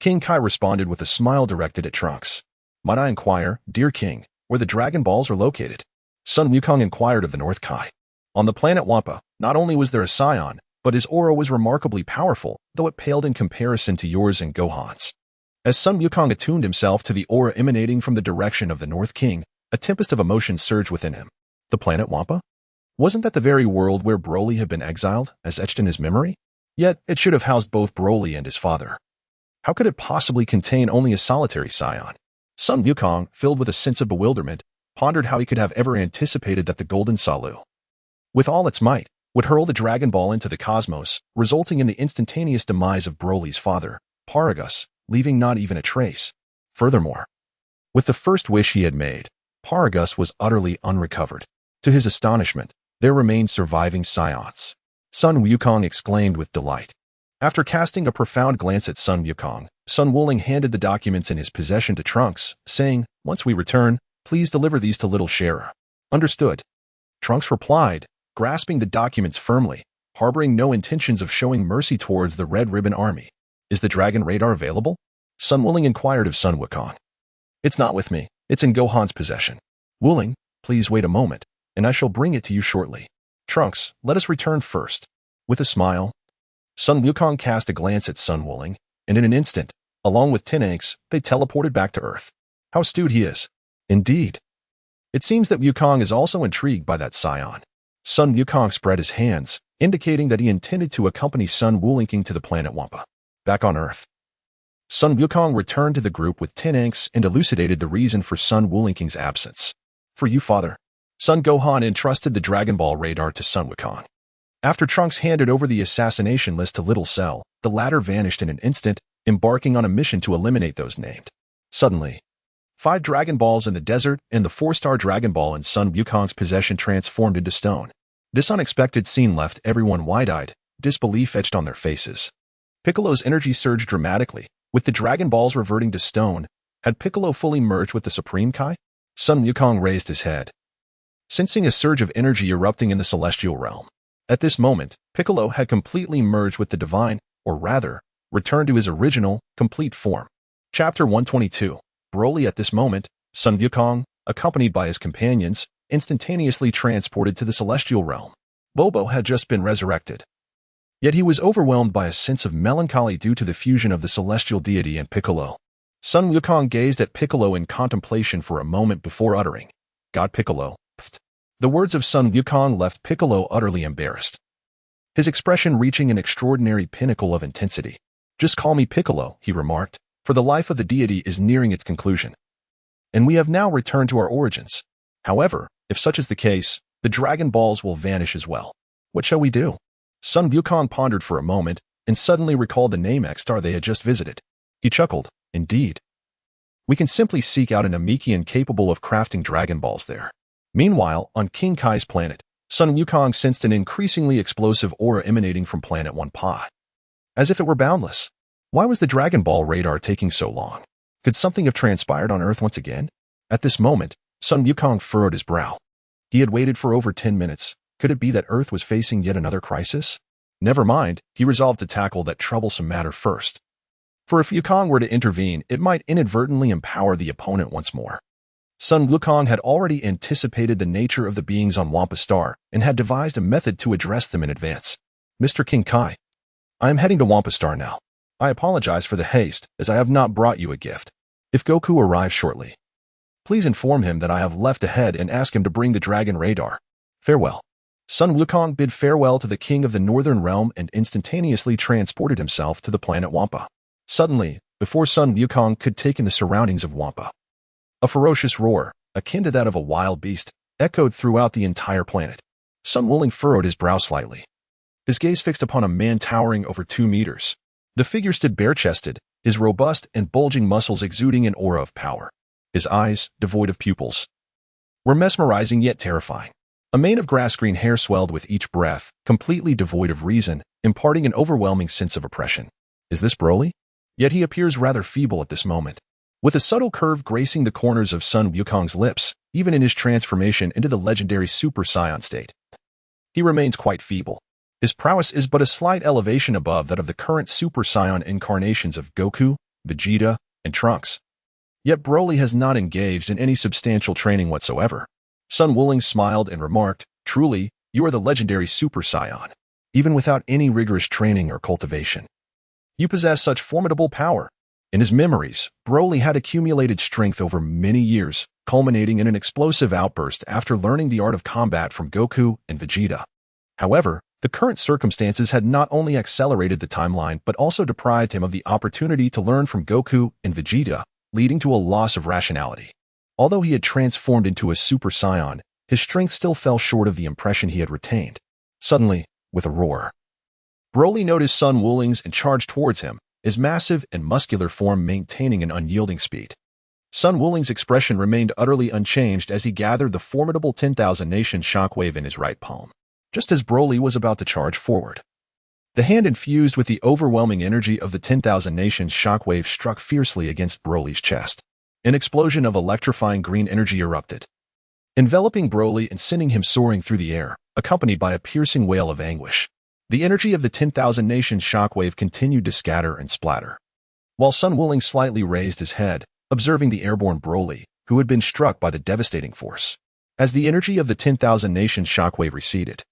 King Kai responded with a smile directed at Trunks. Might I inquire, dear King, where the Dragon Balls are located? Sun Wukong inquired of the North Kai. On the planet Wampa, not only was there a Saiyan, but his aura was remarkably powerful, though it paled in comparison to yours and Gohan's. As Sun Wukong attuned himself to the aura emanating from the direction of the North King, a tempest of emotion surged within him. The planet Wampa? Wasn't that the very world where Broly had been exiled, as etched in his memory? Yet, it should have housed both Broly and his father. How could it possibly contain only a solitary Saiyan? Sun Wukong, filled with a sense of bewilderment, pondered how he could have ever anticipated that the Golden Salu, with all its might, would hurl the Dragon Ball into the cosmos, resulting in the instantaneous demise of Broly's father, Paragus, leaving not even a trace. Furthermore, with the first wish he had made, Paragus was utterly unrecovered. To his astonishment, there remained surviving Saiyans. Sun Wukong exclaimed with delight. After casting a profound glance at Sun Wukong, Sun Wuling handed the documents in his possession to Trunks, saying, Once we return, please deliver these to Little Sharer. Understood. Trunks replied, grasping the documents firmly, harboring no intentions of showing mercy towards the Red Ribbon Army. Is the Dragon Radar available? Sun Wuling inquired of Sun Wukong. It's not with me. It's in Gohan's possession. Wuling, please wait a moment, and I shall bring it to you shortly. Trunks, let us return first. With a smile, Sun Wukong cast a glance at Sun Wuling, and in an instant, along with Tenanks, they teleported back to Earth. How astute he is. Indeed. It seems that Wukong is also intrigued by that Saiyan. Sun Wukong spread his hands, indicating that he intended to accompany Sun Wuling to the planet Wampa. Back on Earth, Sun Wukong returned to the group with 10 inks and elucidated the reason for Sun Wulinking's absence. For you, father. Son Gohan entrusted the Dragon Ball radar to Sun Wukong. After Trunks handed over the assassination list to Little Cell, the latter vanished in an instant, embarking on a mission to eliminate those named. Suddenly, 5 Dragon Balls in the desert and the 4-star Dragon Ball in Sun Wukong's possession transformed into stone. This unexpected scene left everyone wide-eyed, disbelief etched on their faces. Piccolo's energy surged dramatically, with the Dragon Balls reverting to stone. Had Piccolo fully merged with the Supreme Kai? Sun Wukong raised his head, sensing a surge of energy erupting in the celestial realm. At this moment, Piccolo had completely merged with the divine, or rather, returned to his original, complete form. Chapter 122. Broly. At this moment, Sun Wukong, accompanied by his companions, instantaneously transported to the celestial realm. Bobo had just been resurrected. Yet he was overwhelmed by a sense of melancholy due to the fusion of the celestial deity and Piccolo. Sun Wukong gazed at Piccolo in contemplation for a moment before uttering, "God Piccolo." The words of Sun Wukong left Piccolo utterly embarrassed, his expression reaching an extraordinary pinnacle of intensity. "Just call me Piccolo," he remarked, "for the life of the deity is nearing its conclusion, and we have now returned to our origins. However, if such is the case, the Dragon Balls will vanish as well. What shall we do?" Sun Wukong pondered for a moment and suddenly recalled the Namek-star they had just visited. He chuckled, "Indeed. We can simply seek out an Namekian capable of crafting Dragon Balls there." Meanwhile, on King Kai's planet, Sun Wukong sensed an increasingly explosive aura emanating from Planet 1Pa, as if it were boundless. Why was the Dragon Ball radar taking so long? Could something have transpired on Earth once again? At this moment, Sun Wukong furrowed his brow. He had waited for over 10 minutes. Could it be that Earth was facing yet another crisis? Never mind, he resolved to tackle that troublesome matter first. For if Wukong were to intervene, it might inadvertently empower the opponent once more. Sun Wukong had already anticipated the nature of the beings on Wampa Star and had devised a method to address them in advance. "Mr. King Kai, I am heading to Wampa Star now. I apologize for the haste, as I have not brought you a gift. If Goku arrives shortly, please inform him that I have left ahead and ask him to bring the Dragon Radar. Farewell." Sun Wukong bid farewell to the king of the Northern Realm and instantaneously transported himself to the planet Wampa. Suddenly, before Sun Wukong could take in the surroundings of Wampa, a ferocious roar, akin to that of a wild beast, echoed throughout the entire planet. Sun Wuling furrowed his brow slightly, his gaze fixed upon a man towering over 2 meters. The figure stood bare-chested, his robust and bulging muscles exuding an aura of power. His eyes, devoid of pupils, were mesmerizing yet terrifying. A mane of grass-green hair swelled with each breath, completely devoid of reason, imparting an overwhelming sense of oppression. Is this Broly? Yet he appears rather feeble at this moment. With a subtle curve gracing the corners of Sun Wukong's lips, even in his transformation into the legendary Super Saiyan state, he remains quite feeble. His prowess is but a slight elevation above that of the current Super Saiyan incarnations of Goku, Vegeta, and Trunks. Yet Broly has not engaged in any substantial training whatsoever. Sun Wuling smiled and remarked, "Truly, you are the legendary Super Saiyan, even without any rigorous training or cultivation. You possess such formidable power." In his memories, Broly had accumulated strength over many years, culminating in an explosive outburst after learning the art of combat from Goku and Vegeta. However, the current circumstances had not only accelerated the timeline but also deprived him of the opportunity to learn from Goku and Vegeta, leading to a loss of rationality. Although he had transformed into a Super Saiyan, his strength still fell short of the impression he had retained. Suddenly, with a roar, Broly noticed Sun Wuling's and charged towards him, his massive and muscular form maintaining an unyielding speed. Sun Wuling's expression remained utterly unchanged as he gathered the formidable 10,000 Nation shockwave in his right palm, just as Broly was about to charge forward. The hand infused with the overwhelming energy of the 10,000 Nation shockwave struck fiercely against Broly's chest. An explosion of electrifying green energy erupted, enveloping Broly and sending him soaring through the air, accompanied by a piercing wail of anguish. The energy of the 10,000 Nation shockwave continued to scatter and splatter, while Sun Wuling slightly raised his head, observing the airborne Broly, who had been struck by the devastating force. As the energy of the 10,000 Nation shockwave receded,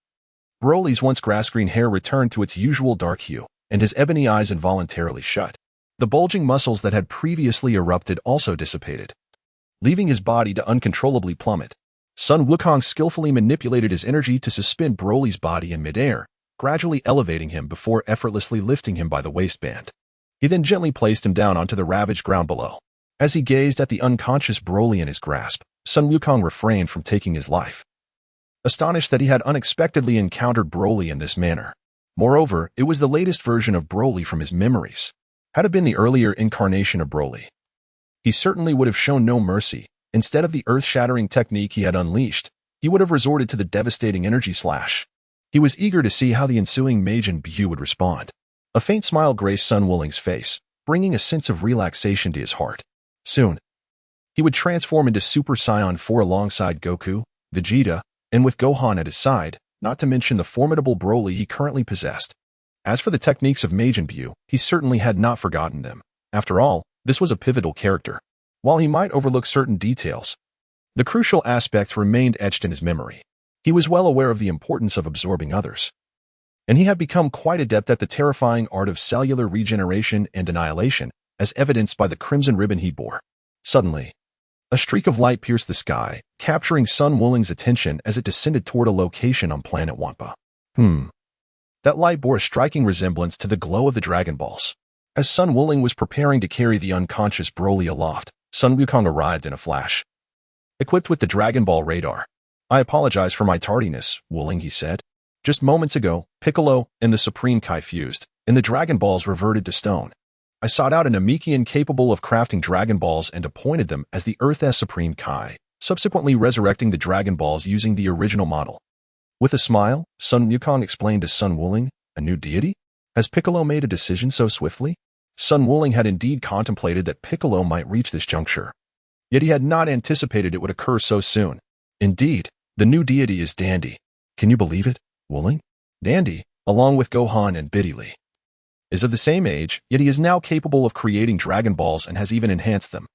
Broly's once grass-green hair returned to its usual dark hue, and his ebony eyes involuntarily shut. The bulging muscles that had previously erupted also dissipated, leaving his body to uncontrollably plummet. Sun Wukong skillfully manipulated his energy to suspend Broly's body in midair, gradually elevating him before effortlessly lifting him by the waistband. He then gently placed him down onto the ravaged ground below. As he gazed at the unconscious Broly in his grasp, Sun Wukong refrained from taking his life, astonished that he had unexpectedly encountered Broly in this manner. Moreover, it was the latest version of Broly from his memories. Had it been the earlier incarnation of Broly, he certainly would have shown no mercy. Instead of the earth-shattering technique he had unleashed, he would have resorted to the devastating energy slash. He was eager to see how the ensuing Majin Buu would respond. A faint smile graced Sun Wuling's face, bringing a sense of relaxation to his heart. Soon, he would transform into Super Saiyan 4 alongside Goku, Vegeta, and with Gohan at his side, not to mention the formidable Broly he currently possessed. As for the techniques of Majin Buu, he certainly had not forgotten them. After all, this was a pivotal character. While he might overlook certain details, the crucial aspects remained etched in his memory. He was well aware of the importance of absorbing others, and he had become quite adept at the terrifying art of cellular regeneration and annihilation, as evidenced by the crimson ribbon he bore. Suddenly, a streak of light pierced the sky, capturing Sun Wuling's attention as it descended toward a location on planet Wampa. That light bore a striking resemblance to the glow of the Dragon Balls. As Sun Wuling was preparing to carry the unconscious Broly aloft, Sun Wukong arrived in a flash, equipped with the Dragon Ball radar. "I apologize for my tardiness, Wuling," he said. "Just moments ago, Piccolo and the Supreme Kai fused, and the Dragon Balls reverted to stone. I sought out an Namekian capable of crafting Dragon Balls and appointed them as the Earth's Supreme Kai, subsequently resurrecting the Dragon Balls using the original model." With a smile, Sun Wukong explained to Sun Wuling, "A new deity? Has Piccolo made a decision so swiftly?" Sun Wuling had indeed contemplated that Piccolo might reach this juncture, yet he had not anticipated it would occur so soon. Indeed, the new deity is Dandy. Can you believe it, Wuling? Dandy, along with Gohan and Biddy, is of the same age, yet he is now capable of creating Dragon Balls and has even enhanced them.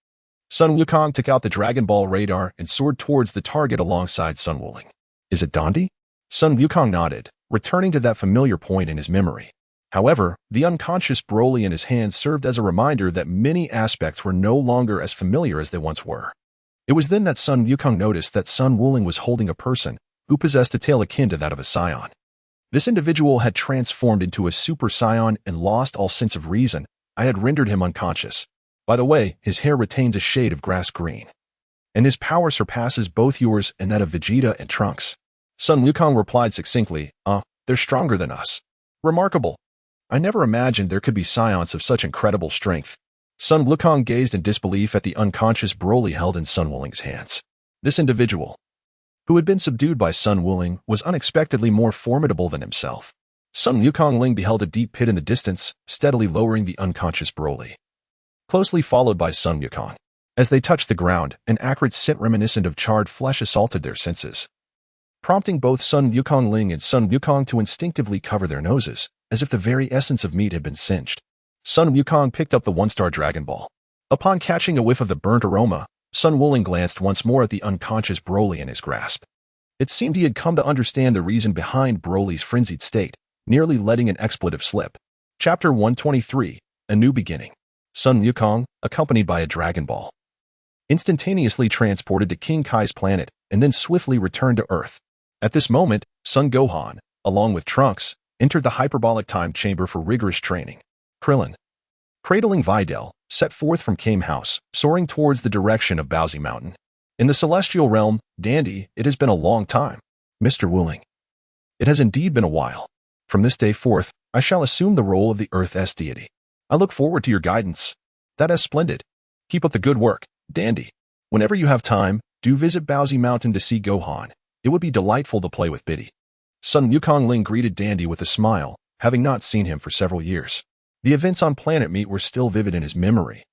Sun Wukong took out the Dragon Ball radar and soared towards the target alongside Sun Wuling. "Is it Dandy?" Sun Wukong nodded, returning to that familiar point in his memory. However, the unconscious Broly in his hand served as a reminder that many aspects were no longer as familiar as they once were. It was then that Sun Wukong noticed that Sun Wuling was holding a person who possessed a tail akin to that of a Saiyan. This individual had transformed into a Super Saiyan and lost all sense of reason. I had rendered him unconscious. By the way, his hair retains a shade of grass green, and his power surpasses both yours and that of Vegeta and Trunks. Sun Wukong replied succinctly, "They're stronger than us." "Remarkable. I never imagined there could be Saiyans of such incredible strength." Sun Wukong gazed in disbelief at the unconscious Broly held in Sun Wuling's hands. This individual, who had been subdued by Sun Wuling, was unexpectedly more formidable than himself. Sun Wukong beheld a deep pit in the distance, steadily lowering the unconscious Broly, closely followed by Sun Wukong. As they touched the ground, an acrid scent reminiscent of charred flesh assaulted their senses, prompting both Sun Wukong and Sun Wukong to instinctively cover their noses, as if the very essence of meat had been singed. Sun Wukong picked up the one-star Dragon Ball. Upon catching a whiff of the burnt aroma, Sun Wuling glanced once more at the unconscious Broly in his grasp. It seemed he had come to understand the reason behind Broly's frenzied state, nearly letting an expletive slip. Chapter 123, A New Beginning. Sun Wukong, accompanied by a Dragon Ball, instantaneously transported to King Kai's planet and then swiftly returned to Earth. At this moment, Son Gohan, along with Trunks, entered the hyperbolic time chamber for rigorous training. Krillin, cradling Videl, set forth from Kame House, soaring towards the direction of Bowsy Mountain. In the celestial realm, Dandy, it has been a long time. Mr. Wuling, it has indeed been a while. From this day forth, I shall assume the role of the Earth's deity. I look forward to your guidance. That is splendid. Keep up the good work, Dandy. Whenever you have time, do visit Bowsy Mountain to see Gohan. It would be delightful to play with Biddy. Sun Wukong greeted Dandy with a smile, having not seen him for several years. The events on Planet Meat were still vivid in his memory,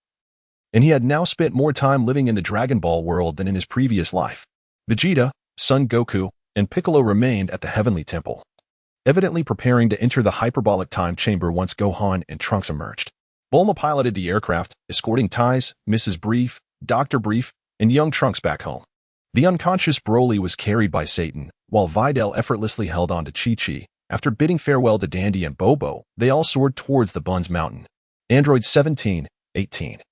and he had now spent more time living in the Dragon Ball world than in his previous life. Vegeta, Son Goku, and Piccolo remained at the Heavenly Temple, evidently preparing to enter the hyperbolic time chamber once Gohan and Trunks emerged. Bulma piloted the aircraft, escorting Ties, Mrs. Brief, Dr. Brief, and young Trunks back home. The unconscious Broly was carried by Satan, while Videl effortlessly held on to Chi-Chi. After bidding farewell to Dandy and Bobo, they all soared towards the Buns Mountain. Androids 17, 18,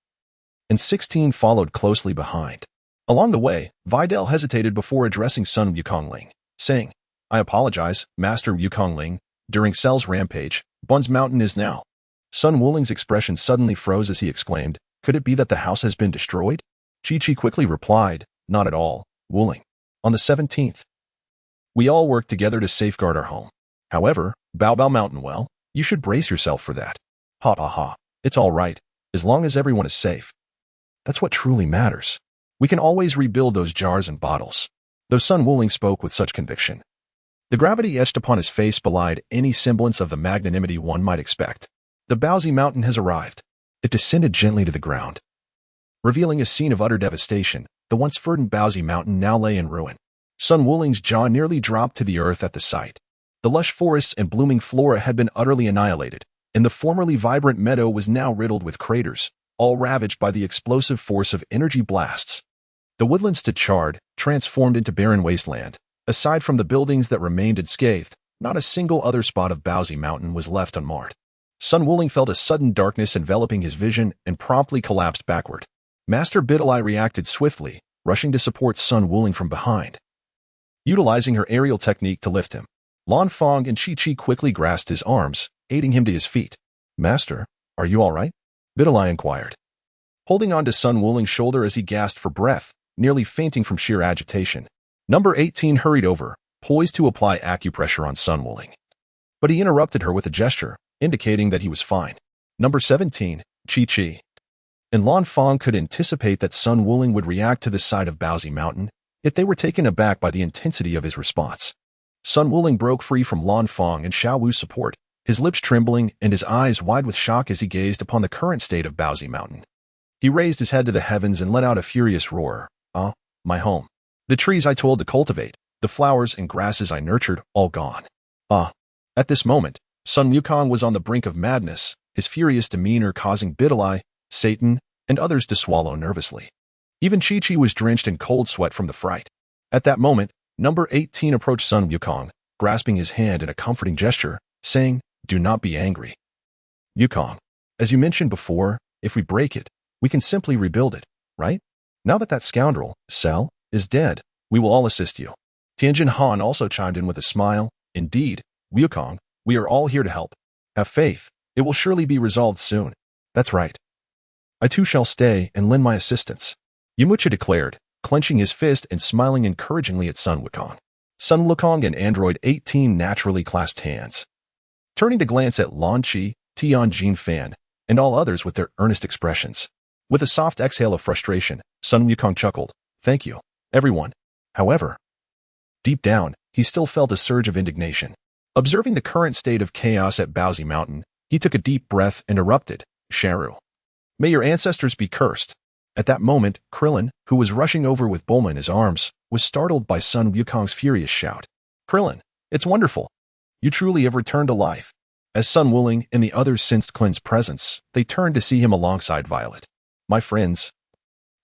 and 16 followed closely behind. Along the way, Videl hesitated before addressing Sun Wukong, saying, I apologize, Master Wukong. During Cell's rampage, Buns Mountain is now Sun Wuling's expression suddenly froze as he exclaimed, "Could it be that the house has been destroyed?" Chi-Chi quickly replied, "Not at all, Wuling. On the 17th, we all worked together to safeguard our home. However, Bao Mountain, well, you should brace yourself for that. Ha ha ha. It's all right, as long as everyone is safe. That's what truly matters. We can always rebuild those jars and bottles." Though Sun Wuling spoke with such conviction, the gravity etched upon his face belied any semblance of the magnanimity one might expect. The Baozi Mountain has arrived. It descended gently to the ground, revealing a scene of utter devastation. The once verdant Baozi Mountain now lay in ruin. Sun Wuling's jaw nearly dropped to the earth at the sight. The lush forests and blooming flora had been utterly annihilated, and the formerly vibrant meadow was now riddled with craters, all ravaged by the explosive force of energy blasts. The woodland stood charred, transformed into barren wasteland. Aside from the buildings that remained unscathed, not a single other spot of Baozi Mountain was left unmarred. Sun Wuling felt a sudden darkness enveloping his vision and promptly collapsed backward. Master Bidalai reacted swiftly, rushing to support Sun Wuling from behind, utilizing her aerial technique to lift him. Lan Fong and Chi-Chi quickly grasped his arms, aiding him to his feet. "Master, are you all right?" Bidalai inquired, holding on to Sun Wuling's shoulder as he gasped for breath, nearly fainting from sheer agitation. Number 18 hurried over, poised to apply acupressure on Sun Wuling. But he interrupted her with a gesture, indicating that he was fine. Number 17, Chi-Chi and Lan Fong could anticipate that Sun Wuling would react to the sight of Baozi Mountain, yet they were taken aback by the intensity of his response. Sun Wuling broke free from Lan Fong and Xiao Wu's support, his lips trembling and his eyes wide with shock as he gazed upon the current state of Baozi Mountain. He raised his head to the heavens and let out a furious roar. "Ah, my home. The trees I told to cultivate, the flowers and grasses I nurtured, all gone. Ah." At this moment, Sun Wukong was on the brink of madness, his furious demeanor causing Bidalai, Satan, and others to swallow nervously. Even Chi-Chi was drenched in cold sweat from the fright. At that moment, number 18 approached Sun Wukong, grasping his hand in a comforting gesture, saying, "Do not be angry. Wukong, as you mentioned before, if we break it, we can simply rebuild it, right? Now that scoundrel, Cell, is dead, we will all assist you." Tianjin Han also chimed in with a smile. "Indeed, Wukong, we are all here to help. Have faith, it will surely be resolved soon." "That's right. I too shall stay and lend my assistance," Yumucha declared, clenching his fist and smiling encouragingly at Sun Wukong. Sun Wukong and Android 18 naturally clasped hands, turning to glance at Lan Chi, Tianjin Fan, and all others with their earnest expressions. With a soft exhale of frustration, Sun Wukong chuckled, "Thank you, everyone." However, deep down, he still felt a surge of indignation. Observing the current state of chaos at Baozi Mountain, he took a deep breath and erupted, "Sharu, may your ancestors be cursed." At that moment, Krillin, who was rushing over with Bulma in his arms, was startled by Sun Wukong's furious shout. "Krillin, it's wonderful. You truly have returned to life." As Sun Wuling and the others sensed Klin's presence, they turned to see him alongside Violet. "My friends,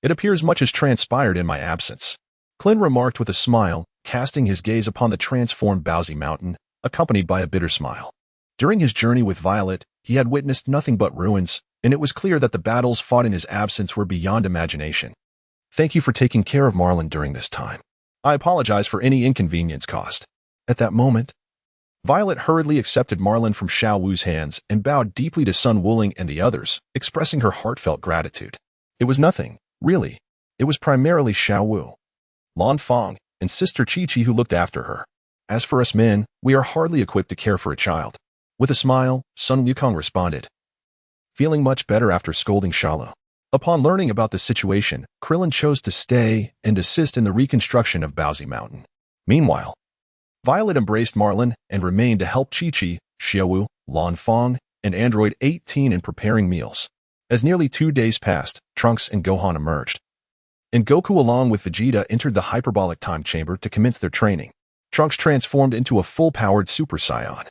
it appears much has transpired in my absence," Klin remarked with a smile, casting his gaze upon the transformed Baozi Mountain, accompanied by a bitter smile. During his journey with Violet, he had witnessed nothing but ruins, and it was clear that the battles fought in his absence were beyond imagination. "Thank you for taking care of Marlin during this time. I apologize for any inconvenience caused." At that moment, Violet hurriedly accepted Marlin from Xiao Wu's hands and bowed deeply to Sun Wuling and the others, expressing her heartfelt gratitude. It was nothing, really. It was primarily Xiao Wu, Lan Fong, and Sister Chi-Chi who looked after her. As for us men, we are hardly equipped to care for a child. With a smile, Sun Wukong responded, feeling much better after scolding Shala. Upon learning about the situation, Krillin chose to stay and assist in the reconstruction of Baozi Mountain. Meanwhile, Violet embraced Marlin and remained to help Chi-Chi, Xiaowu, Lan Fong, and Android 18 in preparing meals. As nearly 2 days passed, Trunks and Gohan emerged, and Goku along with Vegeta entered the hyperbolic time chamber to commence their training. Trunks transformed into a full-powered Super Saiyan,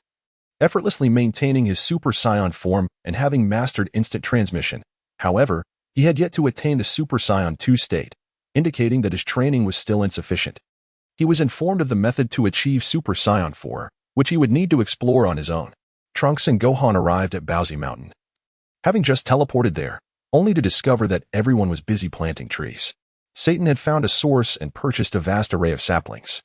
effortlessly maintaining his Super Saiyan form and having mastered instant transmission. However, he had yet to attain the Super Saiyan 2 state, indicating that his training was still insufficient. He was informed of the method to achieve Super Saiyan 4, which he would need to explore on his own. Trunks and Gohan arrived at Baozi Mountain, having just teleported there, only to discover that everyone was busy planting trees. Satan had found a source and purchased a vast array of saplings.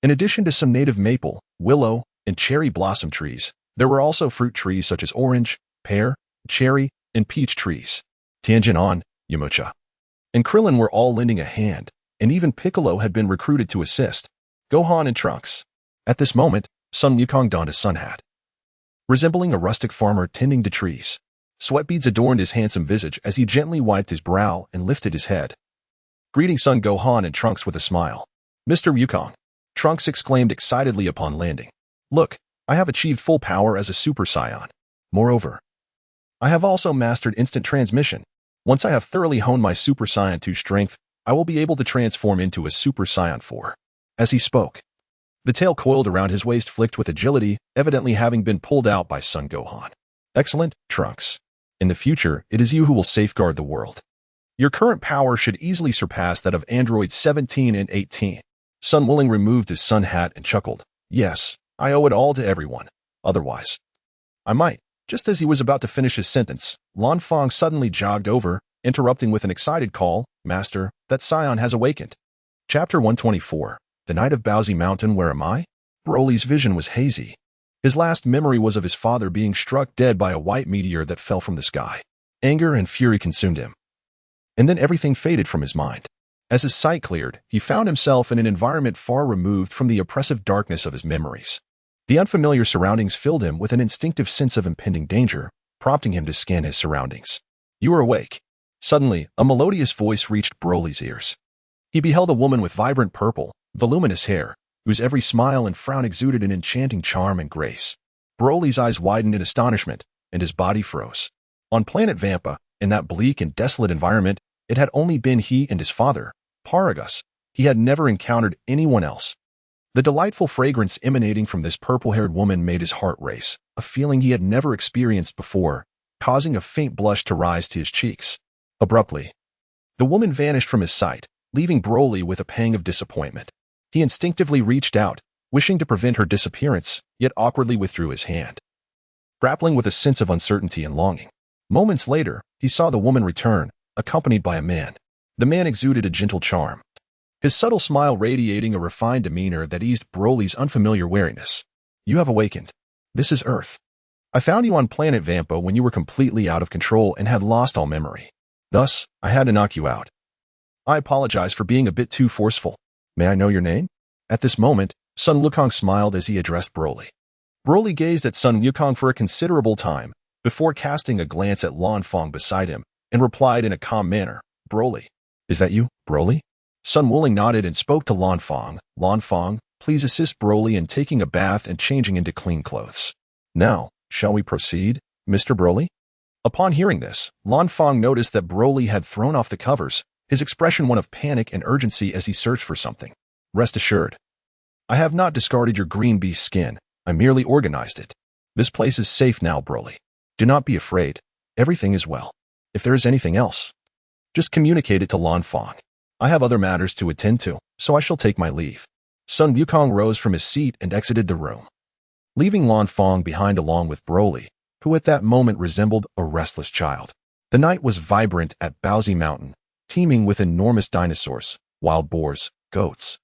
In addition to some native maple, willow, and cherry blossom trees, there were also fruit trees such as orange, pear, cherry, and peach trees. Tianjin on, Yamcha. And Krillin were all lending a hand, and even Piccolo had been recruited to assist. Gohan and Trunks. At this moment, Sun Wukong donned a sun hat, resembling a rustic farmer tending to trees. Sweat beads adorned his handsome visage as he gently wiped his brow and lifted his head, greeting Son Gohan and Trunks with a smile. Mr. Wukong, Trunks exclaimed excitedly upon landing. Look, I have achieved full power as a Super Saiyan. Moreover, I have also mastered instant transmission. Once I have thoroughly honed my Super Saiyan 2 strength, I will be able to transform into a Super Saiyan 4. As he spoke, the tail coiled around his waist flicked with agility, evidently having been pulled out by Son Gohan. Excellent, Trunks. In the future, it is you who will safeguard the world. Your current power should easily surpass that of androids 17 and 18. Sun Wukong removed his sun hat and chuckled. Yes, I owe it all to everyone. Otherwise, I might. Just as he was about to finish his sentence, Lan Fang suddenly jogged over, interrupting with an excited call, Master, that Saiyan has awakened. Chapter 124. The night of Bowsy Mountain, where am I? Broly's vision was hazy. His last memory was of his father being struck dead by a white meteor that fell from the sky. Anger and fury consumed him. And then everything faded from his mind. As his sight cleared, he found himself in an environment far removed from the oppressive darkness of his memories. The unfamiliar surroundings filled him with an instinctive sense of impending danger, prompting him to scan his surroundings. You are awake. Suddenly, a melodious voice reached Broly's ears. He beheld a woman with vibrant purple, voluminous hair, whose every smile and frown exuded an enchanting charm and grace. Broly's eyes widened in astonishment, and his body froze. On planet Vampa, in that bleak and desolate environment, it had only been he and his father, Paragus. He had never encountered anyone else. The delightful fragrance emanating from this purple-haired woman made his heart race, a feeling he had never experienced before, causing a faint blush to rise to his cheeks. Abruptly, the woman vanished from his sight, leaving Broly with a pang of disappointment. He instinctively reached out, wishing to prevent her disappearance, yet awkwardly withdrew his hand, grappling with a sense of uncertainty and longing. Moments later, he saw the woman return, accompanied by a man. The man exuded a gentle charm, his subtle smile radiating a refined demeanor that eased Broly's unfamiliar wariness. You have awakened. This is Earth. I found you on planet Vampa when you were completely out of control and had lost all memory. Thus, I had to knock you out. I apologize for being a bit too forceful. May I know your name? At this moment, Sun Wukong smiled as he addressed Broly. Broly gazed at Sun Wukong for a considerable time, before casting a glance at Lan Fang beside him, and replied in a calm manner, Broly. Is that you, Broly? Sun Wukong nodded and spoke to Lan Fang. Lan Fang, please assist Broly in taking a bath and changing into clean clothes. Now, shall we proceed, Mr. Broly? Upon hearing this, Lan Fang noticed that Broly had thrown off the covers, his expression one of panic and urgency as he searched for something. Rest assured, I have not discarded your green beast skin, I merely organized it. This place is safe now, Broly. Do not be afraid, everything is well. If there is anything else, just communicate it to Lan Fang. I have other matters to attend to, so I shall take my leave. Sun Wukong rose from his seat and exited the room, leaving Lan Fang behind along with Broly, who at that moment resembled a restless child. The night was vibrant at Bowsy Mountain, teeming with enormous dinosaurs, wild boars, goats,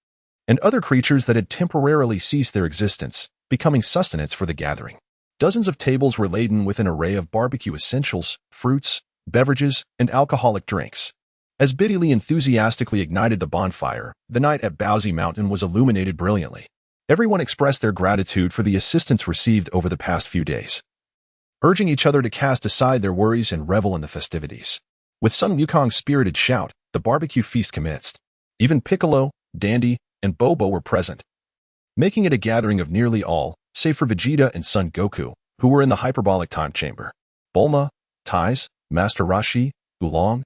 and other creatures that had temporarily ceased their existence, becoming sustenance for the gathering. Dozens of tables were laden with an array of barbecue essentials, fruits, beverages, and alcoholic drinks. As Biddy enthusiastically ignited the bonfire, the night at Bowsy Mountain was illuminated brilliantly. Everyone expressed their gratitude for the assistance received over the past few days, urging each other to cast aside their worries and revel in the festivities. With Sun Wukong's spirited shout, the barbecue feast commenced. Even Piccolo, Dandy, and Bobo were present, making it a gathering of nearly all, save for Vegeta and Son Goku, who were in the hyperbolic time chamber. Bulma, Tais, Master Roshi, Oolong,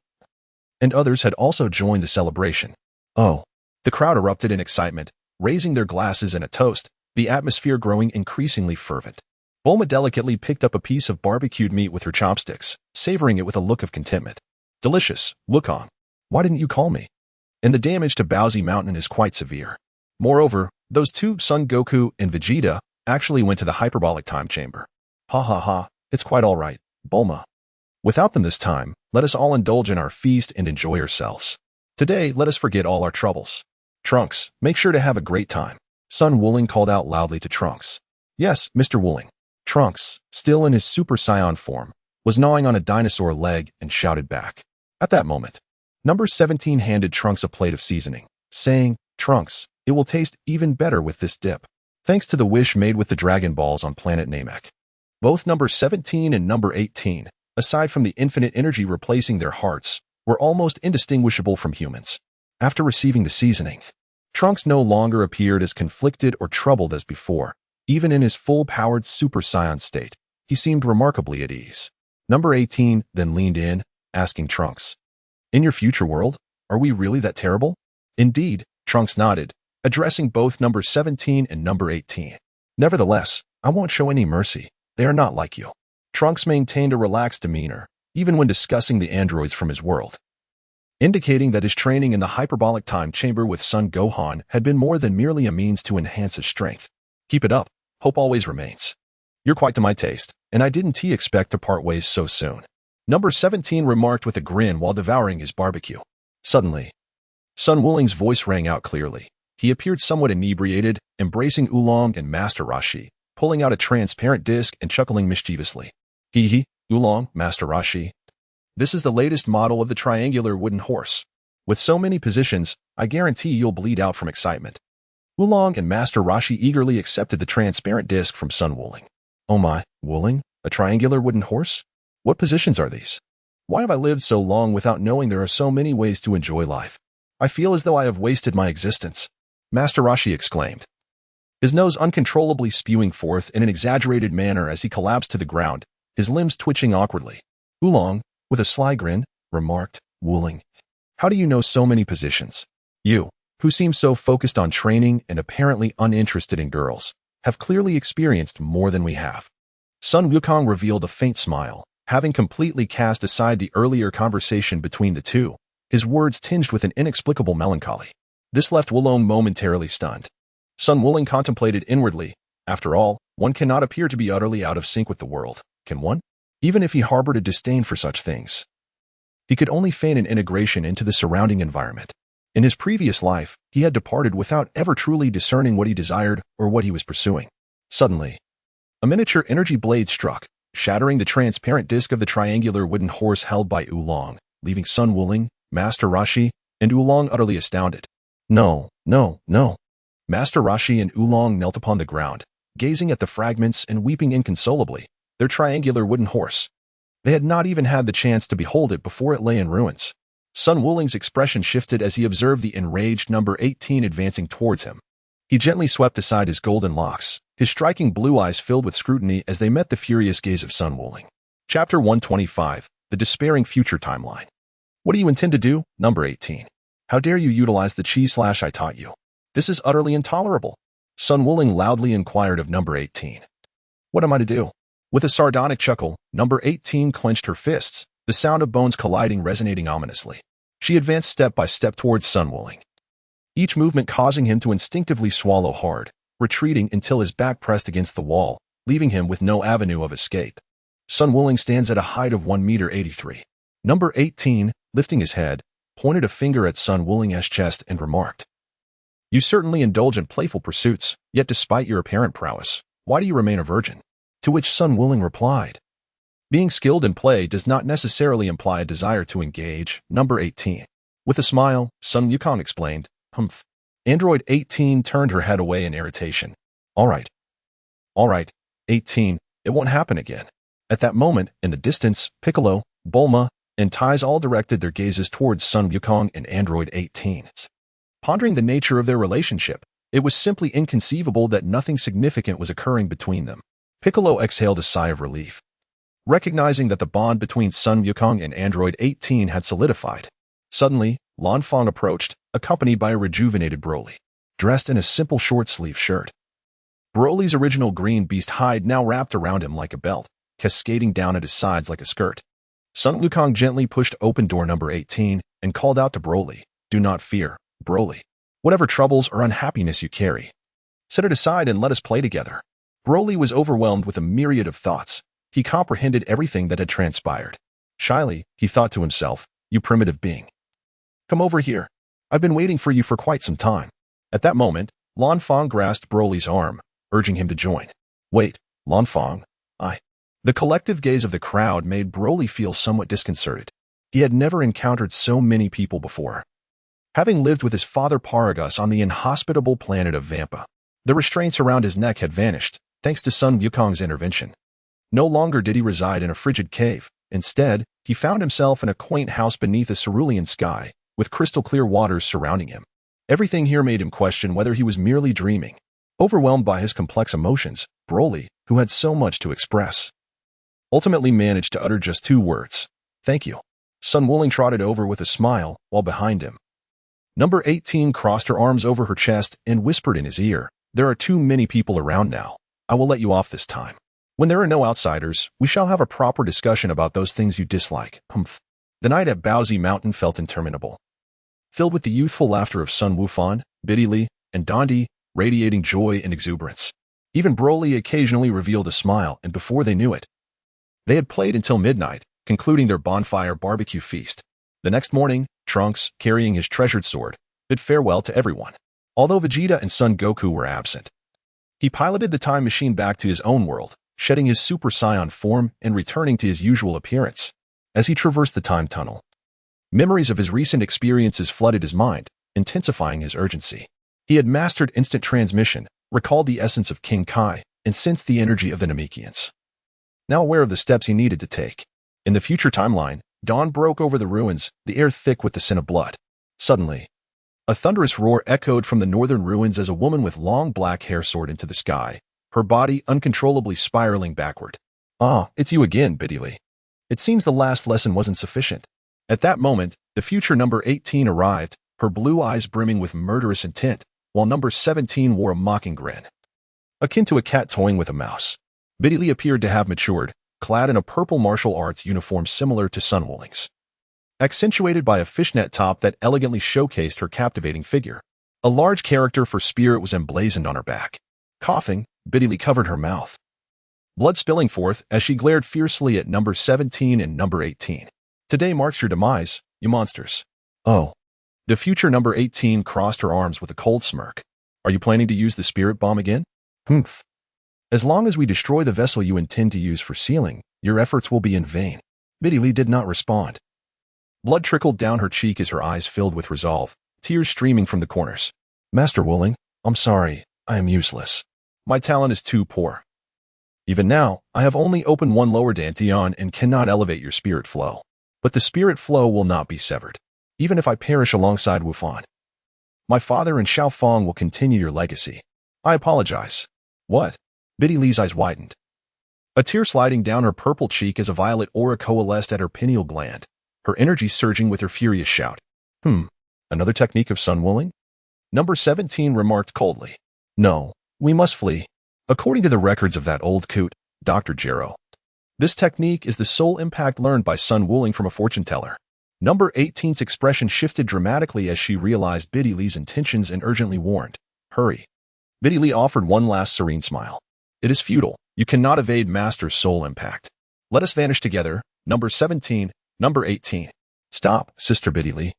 and others had also joined the celebration. Oh! The crowd erupted in excitement, raising their glasses in a toast, the atmosphere growing increasingly fervent. Bulma delicately picked up a piece of barbecued meat with her chopsticks, savoring it with a look of contentment. Delicious, Wukong. Why didn't you call me? And the damage to Bowsy Mountain is quite severe. Moreover, those two, Son Goku and Vegeta, actually went to the hyperbolic time chamber. Ha ha ha, it's quite all right, Bulma. Without them this time, let us all indulge in our feast and enjoy ourselves. Today, let us forget all our troubles. Trunks, make sure to have a great time. Sun Wukong called out loudly to Trunks. Yes, Mr. Wukong. Trunks, still in his Super Saiyan form, was gnawing on a dinosaur leg and shouted back. At that moment, number 17 handed Trunks a plate of seasoning, saying, "Trunks, it will taste even better with this dip." Thanks to the wish made with the Dragon Balls on planet Namek. Both number 17 and number 18, aside from the infinite energy replacing their hearts, were almost indistinguishable from humans. After receiving the seasoning, Trunks no longer appeared as conflicted or troubled as before. Even in his full-powered Super Saiyan state, he seemed remarkably at ease. Number 18 then leaned in, asking Trunks, "In your future world, are we really that terrible?" "Indeed," Trunks nodded, addressing both number 17 and number 18. "Nevertheless, I won't show any mercy. They are not like you." Trunks maintained a relaxed demeanor, even when discussing the androids from his world, indicating that his training in the hyperbolic time chamber with Son Gohan had been more than merely a means to enhance his strength. "Keep it up. Hope always remains. You're quite to my taste, and I didn't expect to part ways so soon," number 17 remarked with a grin while devouring his barbecue. Suddenly, Sun Wuling's voice rang out clearly. He appeared somewhat inebriated, embracing Oolong and Master Rashi, pulling out a transparent disc and chuckling mischievously. "Hee hee, Oolong, Master Rashi. This is the latest model of the triangular wooden horse. With so many positions, I guarantee you'll bleed out from excitement." Oolong and Master Rashi eagerly accepted the transparent disc from Sun Wuling. "Oh my, Wuling, a triangular wooden horse? What positions are these? Why have I lived so long without knowing there are so many ways to enjoy life? I feel as though I have wasted my existence," Master Rashi exclaimed, his nose uncontrollably spewing forth in an exaggerated manner as he collapsed to the ground, his limbs twitching awkwardly. Oolong, with a sly grin, remarked, "Wuling, how do you know so many positions? You, who seem so focused on training and apparently uninterested in girls, have clearly experienced more than we have." Sun Wukong revealed a faint smile, having completely cast aside the earlier conversation between the two, his words tinged with an inexplicable melancholy. This left Wulong momentarily stunned. Sun Wuling contemplated inwardly. After all, one cannot appear to be utterly out of sync with the world, can one? Even if he harbored a disdain for such things, he could only feign an integration into the surrounding environment. In his previous life, he had departed without ever truly discerning what he desired or what he was pursuing. Suddenly, a miniature energy blade struck, shattering the transparent disc of the triangular wooden horse held by Oolong, leaving Sun Wuling, Master Rashi, and Oolong utterly astounded. "No, no, no." Master Rashi and Oolong knelt upon the ground, gazing at the fragments and weeping inconsolably. Their triangular wooden horse. They had not even had the chance to behold it before it lay in ruins. Sun Wuling's expression shifted as he observed the enraged number 18 advancing towards him. He gently swept aside his golden locks, his striking blue eyes filled with scrutiny as they met the furious gaze of Sun Wuling. Chapter 125, The Despairing Future Timeline. "What do you intend to do, number 18? How dare you utilize the chi/ I taught you? This is utterly intolerable," Sun Wuling loudly inquired of number 18. "What am I to do?" With a sardonic chuckle, number 18 clenched her fists, the sound of bones colliding resonating ominously. She advanced step by step towards Sun Wuling, each movement causing him to instinctively swallow hard, retreating until his back pressed against the wall, leaving him with no avenue of escape. Sun Wuling stands at a height of 1 meter 83. Number 18, lifting his head, pointed a finger at Sun Wuling's chest and remarked, "You certainly indulge in playful pursuits, yet despite your apparent prowess, why do you remain a virgin?" To which Sun Wuling replied, "Being skilled in play does not necessarily imply a desire to engage, number 18. With a smile, Sun Wukong explained, "Humph." Android 18 turned her head away in irritation. All right, 18, it won't happen again." At that moment, in the distance, Piccolo, Bulma, and Tais all directed their gazes towards Sun Wukong and Android 18. Pondering the nature of their relationship, it was simply inconceivable that nothing significant was occurring between them. Piccolo exhaled a sigh of relief, recognizing that the bond between Sun Wukong and Android 18 had solidified. Suddenly, Lan Fang approached, accompanied by a rejuvenated Broly, dressed in a simple short-sleeve shirt. Broly's original green beast hide now wrapped around him like a belt, cascading down at his sides like a skirt. Sun Wukong gently pushed open door number 18 and called out to Broly, "Do not fear, Broly. Whatever troubles or unhappiness you carry, set it aside and let us play together." Broly was overwhelmed with a myriad of thoughts. He comprehended everything that had transpired. Shyly, he thought to himself, "You primitive being. Come over here. I've been waiting for you for quite some time." At that moment, Lan Fang grasped Broly's arm, urging him to join. "Wait, Lan Fang, The collective gaze of the crowd made Broly feel somewhat disconcerted. He had never encountered so many people before. Having lived with his father Paragus on the inhospitable planet of Vampa, the restraints around his neck had vanished, thanks to Sun Wukong's intervention. No longer did he reside in a frigid cave. Instead, he found himself in a quaint house beneath a cerulean sky, with crystal-clear waters surrounding him. Everything here made him question whether he was merely dreaming. Overwhelmed by his complex emotions, Broly, who had so much to express, ultimately managed to utter just 2 words. "Thank you." Sun Wuling trotted over with a smile, while behind him, Number 18 crossed her arms over her chest and whispered in his ear, "There are too many people around now. I will let you off this time. When there are no outsiders, we shall have a proper discussion about those things you dislike." Humph. The night at Baozi Mountain felt interminable. Filled with the youthful laughter of Sun Wufan, Biddy and Dondi, radiating joy and exuberance. Even Broly occasionally revealed a smile, and before they knew it, they had played until midnight, concluding their bonfire barbecue feast. The next morning, Trunks, carrying his treasured sword, bid farewell to everyone. Although Vegeta and Son Goku were absent, he piloted the time machine back to his own world, shedding his Super Saiyan form and returning to his usual appearance. As he traversed the time tunnel, memories of his recent experiences flooded his mind, intensifying his urgency. He had mastered instant transmission, recalled the essence of King Kai, and sensed the energy of the Namekians. Now aware of the steps he needed to take. In the future timeline, dawn broke over the ruins, the air thick with the scent of blood. Suddenly, a thunderous roar echoed from the northern ruins as a woman with long black hair soared into the sky, her body uncontrollably spiraling backward. "Ah, it's you again, Biddy. It seems the last lesson wasn't sufficient." At that moment, the future number 18 arrived, her blue eyes brimming with murderous intent, while number 17 wore a mocking grin, akin to a cat toying with a mouse. Biddy appeared to have matured, clad in a purple martial arts uniform similar to Sun Wuling's, accentuated by a fishnet top that elegantly showcased her captivating figure. A large character for spirit was emblazoned on her back. Coughing, Biddy covered her mouth, blood spilling forth as she glared fiercely at number 17 and number 18. "Today marks your demise, you monsters." "Oh." The future number 18 crossed her arms with a cold smirk. "Are you planning to use the spirit bomb again?" "Humph. As long as we destroy the vessel you intend to use for sealing, your efforts will be in vain." Biddy did not respond. Blood trickled down her cheek as her eyes filled with resolve, tears streaming from the corners. "Master Wuling, I'm sorry, I am useless. My talent is too poor. Even now, I have only opened one lower dantian and cannot elevate your spirit flow. But the spirit flow will not be severed, even if I perish alongside Wufan. My father and Xiao Fong will continue your legacy. I apologize." "What?" Biddy Lee's eyes widened, a tear sliding down her purple cheek as a violet aura coalesced at her pineal gland, her energy surging with her furious shout. Another technique of Sun Wuling?" Number 17 remarked coldly. "No, we must flee. According to the records of that old coot, Dr. Jero, this technique is the sole impact learned by Sun Wuling from a fortune teller." Number 18's expression shifted dramatically as she realized Biddy Lee's intentions and urgently warned, "Hurry." Biddy Lee offered one last serene smile. "It is futile. You cannot evade Master's soul impact. Let us vanish together, number 17, number 18. "Stop, Sister Biddy Lee.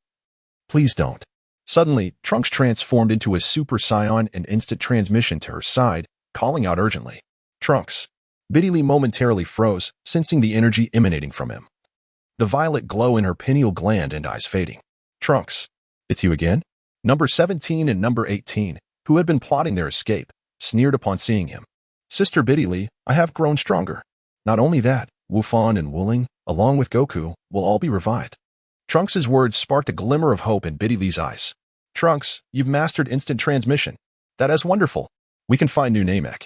Please don't." Suddenly, Trunks transformed into a Super Saiyan and instant transmission to her side, calling out urgently, "Trunks." Biddy Lee momentarily froze, sensing the energy emanating from him, the violet glow in her pineal gland and eyes fading. "Trunks, it's you again?" Number 17 and number 18, who had been plotting their escape, sneered upon seeing him. "Sister Biddy Lee, I have grown stronger. Not only that, Wufan and Wuling, along with Goku, will all be revived." Trunks' words sparked a glimmer of hope in Biddy Lee's eyes. "Trunks, you've mastered instant transmission. That is wonderful. We can find new Namek.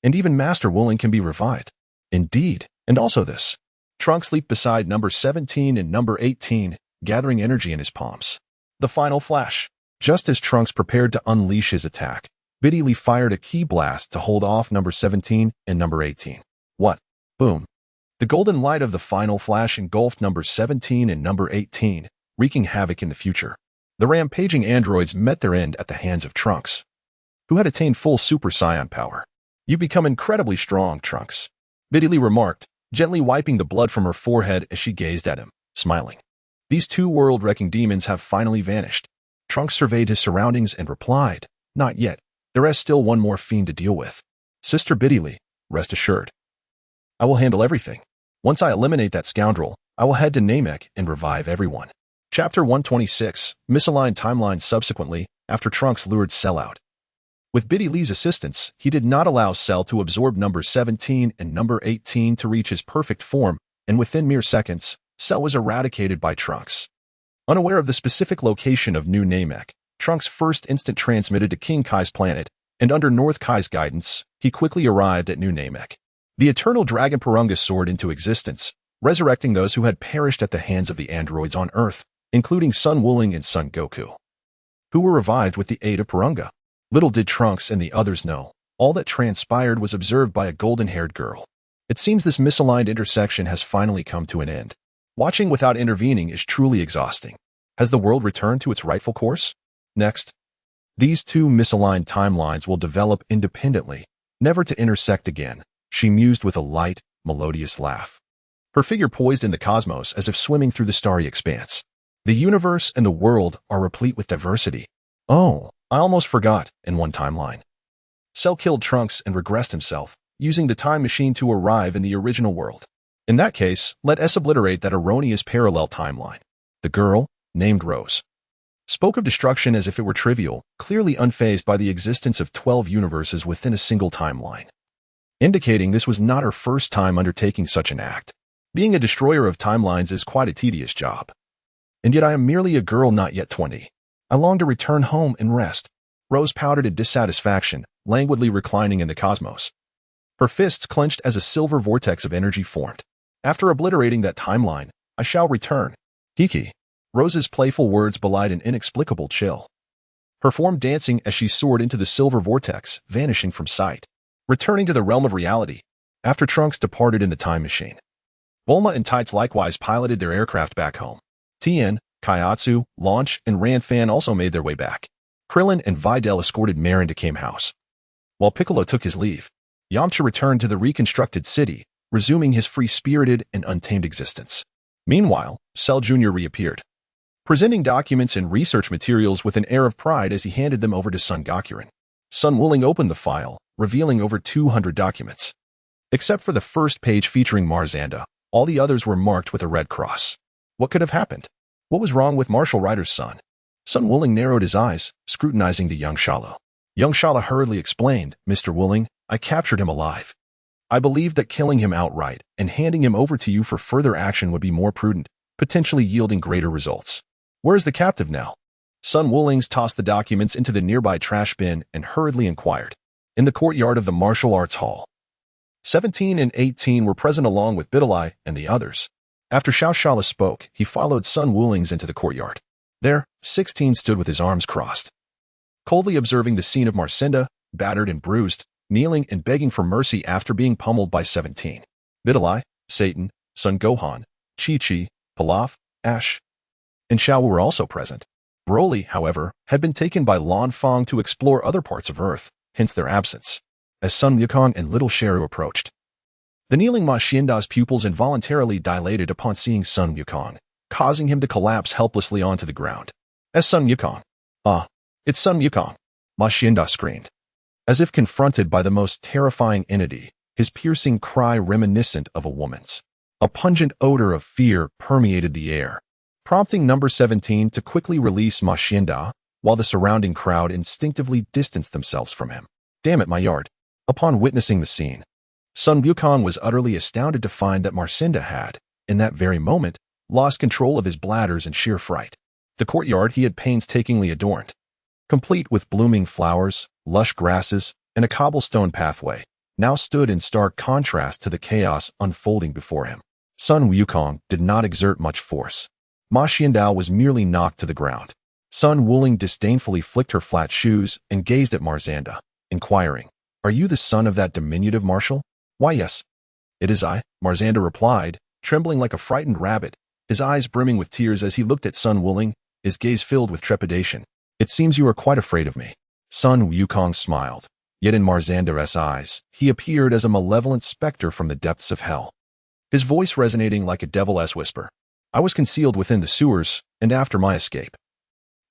And even Master Wuling can be revived." "Indeed, and also this." Trunks leaped beside number 17 and number 18, gathering energy in his palms. The final flash. Just as Trunks prepared to unleash his attack, Biddy Lee fired a key blast to hold off number 17 and number 18. What? Boom. The golden light of the final flash engulfed number 17 and number 18, wreaking havoc in the future. The rampaging androids met their end at the hands of Trunks, who had attained full Super Saiyan power. "You've become incredibly strong, Trunks," Biddy Lee remarked, gently wiping the blood from her forehead as she gazed at him, smiling. "These 2 world-wrecking demons have finally vanished." Trunks surveyed his surroundings and replied, "Not yet. There is still one more fiend to deal with. Sister Biddy Lee, rest assured. I will handle everything. Once I eliminate that scoundrel, I will head to Namek and revive everyone. Chapter 126, Misaligned Timeline. Subsequently, after Trunks lured Cell out. With Biddy Lee's assistance, he did not allow Cell to absorb number 17 and number 18 to reach his perfect form, and within mere seconds, Cell was eradicated by Trunks. Unaware of the specific location of New Namek, Trunks first instant transmitted to King Kai's planet, and under North Kai's guidance, he quickly arrived at New Namek. The Eternal Dragon Purunga soared into existence, resurrecting those who had perished at the hands of the androids on Earth, including Sun Wuling and Son Goku, who were revived with the aid of Purunga. Little did Trunks and the others know, all that transpired was observed by a golden-haired girl. It seems this misaligned intersection has finally come to an end. Watching without intervening is truly exhausting. Has the world returned to its rightful course? Next, these two misaligned timelines will develop independently, never to intersect again, she mused with a light, melodious laugh. Her figure poised in the cosmos as if swimming through the starry expanse. The universe and the world are replete with diversity. Oh, I almost forgot, in one timeline. Cell killed Trunks and regressed himself, using the time machine to arrive in the original world. In that case, let us obliterate that erroneous parallel timeline. The girl, named Rose, spoke of destruction as if it were trivial, clearly unfazed by the existence of 12 universes within a single timeline, indicating this was not her first time undertaking such an act. Being a destroyer of timelines is quite a tedious job. And yet I am merely a girl not yet 20. I long to return home and rest. Rose pouted in dissatisfaction, languidly reclining in the cosmos. Her fists clenched as a silver vortex of energy formed. After obliterating that timeline, I shall return. Hiki. Rose's playful words belied an inexplicable chill. Her form dancing as she soared into the silver vortex, vanishing from sight. Returning to the realm of reality. After Trunks departed in the time machine, Bulma and Tights likewise piloted their aircraft back home. Tien, Kaiatsu, Launch, and Ranfan also made their way back. Krillin and Videl escorted Marin to Kame House. While Piccolo took his leave, Yamcha returned to the reconstructed city, resuming his free-spirited and untamed existence. Meanwhile, Cell Jr. reappeared, presenting documents and research materials with an air of pride as he handed them over to Son Gokurin. Sun Wuling opened the file, revealing over 200 documents. Except for the first page featuring Marzanda, all the others were marked with a red cross. What could have happened? What was wrong with Marshal Ryder's son? Sun Wuling narrowed his eyes, scrutinizing the young Shala. Young Shala hurriedly explained, Mr. Wuling, I captured him alive. I believed that killing him outright and handing him over to you for further action would be more prudent, potentially yielding greater results. Where is the captive now? Sun Wulings tossed the documents into the nearby trash bin and hurriedly inquired. In the courtyard of the martial arts hall. 17 and 18 were present along with Bidalai and the others. After Xiao Shala spoke, he followed Sun Wulings into the courtyard. There, 16 stood with his arms crossed, coldly observing the scene of Marcinda, battered and bruised, kneeling and begging for mercy after being pummeled by 17. Bidalai, Satan, Son Gohan, Chi-Chi, Pilaf, Ash, and Xiao were also present. Broly, however, had been taken by Lan Fang to explore other parts of Earth, hence their absence, as Sun Wukong and Little Sheru approached. The kneeling Ma Xianda's pupils involuntarily dilated upon seeing Sun Wukong, causing him to collapse helplessly onto the ground. As Sun Wukong. Ah, it's Sun Wukong, Ma Xianda screamed. As if confronted by the most terrifying entity, his piercing cry reminiscent of a woman's. A pungent odor of fear permeated the air, prompting number 17 to quickly release Ma Xianda, while the surrounding crowd instinctively distanced themselves from him. Damn it, my yard. Upon witnessing the scene, Sun Wukong was utterly astounded to find that Marcinda had, in that very moment, lost control of his bladders in sheer fright. The courtyard he had painstakingly adorned, complete with blooming flowers, lush grasses, and a cobblestone pathway, now stood in stark contrast to the chaos unfolding before him. Sun Wukong did not exert much force. Ma Xiandao was merely knocked to the ground. Sun Wuling disdainfully flicked her flat shoes and gazed at Marzanda, inquiring, Are you the son of that diminutive marshal? Why, yes. It is I, Marzanda replied, trembling like a frightened rabbit, his eyes brimming with tears as he looked at Sun Wuling, his gaze filled with trepidation. It seems you are quite afraid of me. Sun Wukong smiled, yet in Marzanda's eyes, he appeared as a malevolent specter from the depths of hell, his voice resonating like a devil's whisper. I was concealed within the sewers, and after my escape,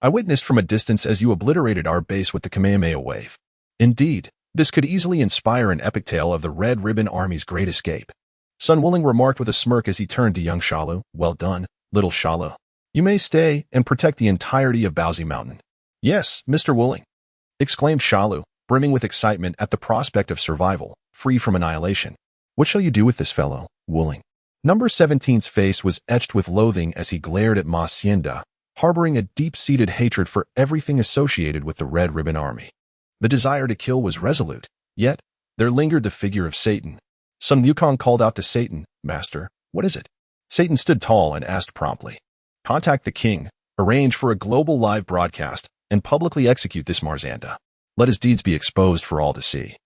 I witnessed from a distance as you obliterated our base with the Kamehameha wave. Indeed, this could easily inspire an epic tale of the Red Ribbon Army's great escape. Sun Wuling remarked with a smirk as he turned to young Shalu. Well done, little Shalu. You may stay and protect the entirety of Baozi Mountain. Yes, Mr. Wuling, exclaimed Shalu, brimming with excitement at the prospect of survival, free from annihilation. What shall you do with this fellow, Wuling? Number 17's face was etched with loathing as he glared at Ma Xianda, harboring a deep-seated hatred for everything associated with the Red Ribbon Army. The desire to kill was resolute, yet there lingered the figure of Satan. Sun Wukong called out to Satan, Master, what is it? Satan stood tall and asked promptly. Contact the king, arrange for a global live broadcast, and publicly execute this Marzanda. Let his deeds be exposed for all to see.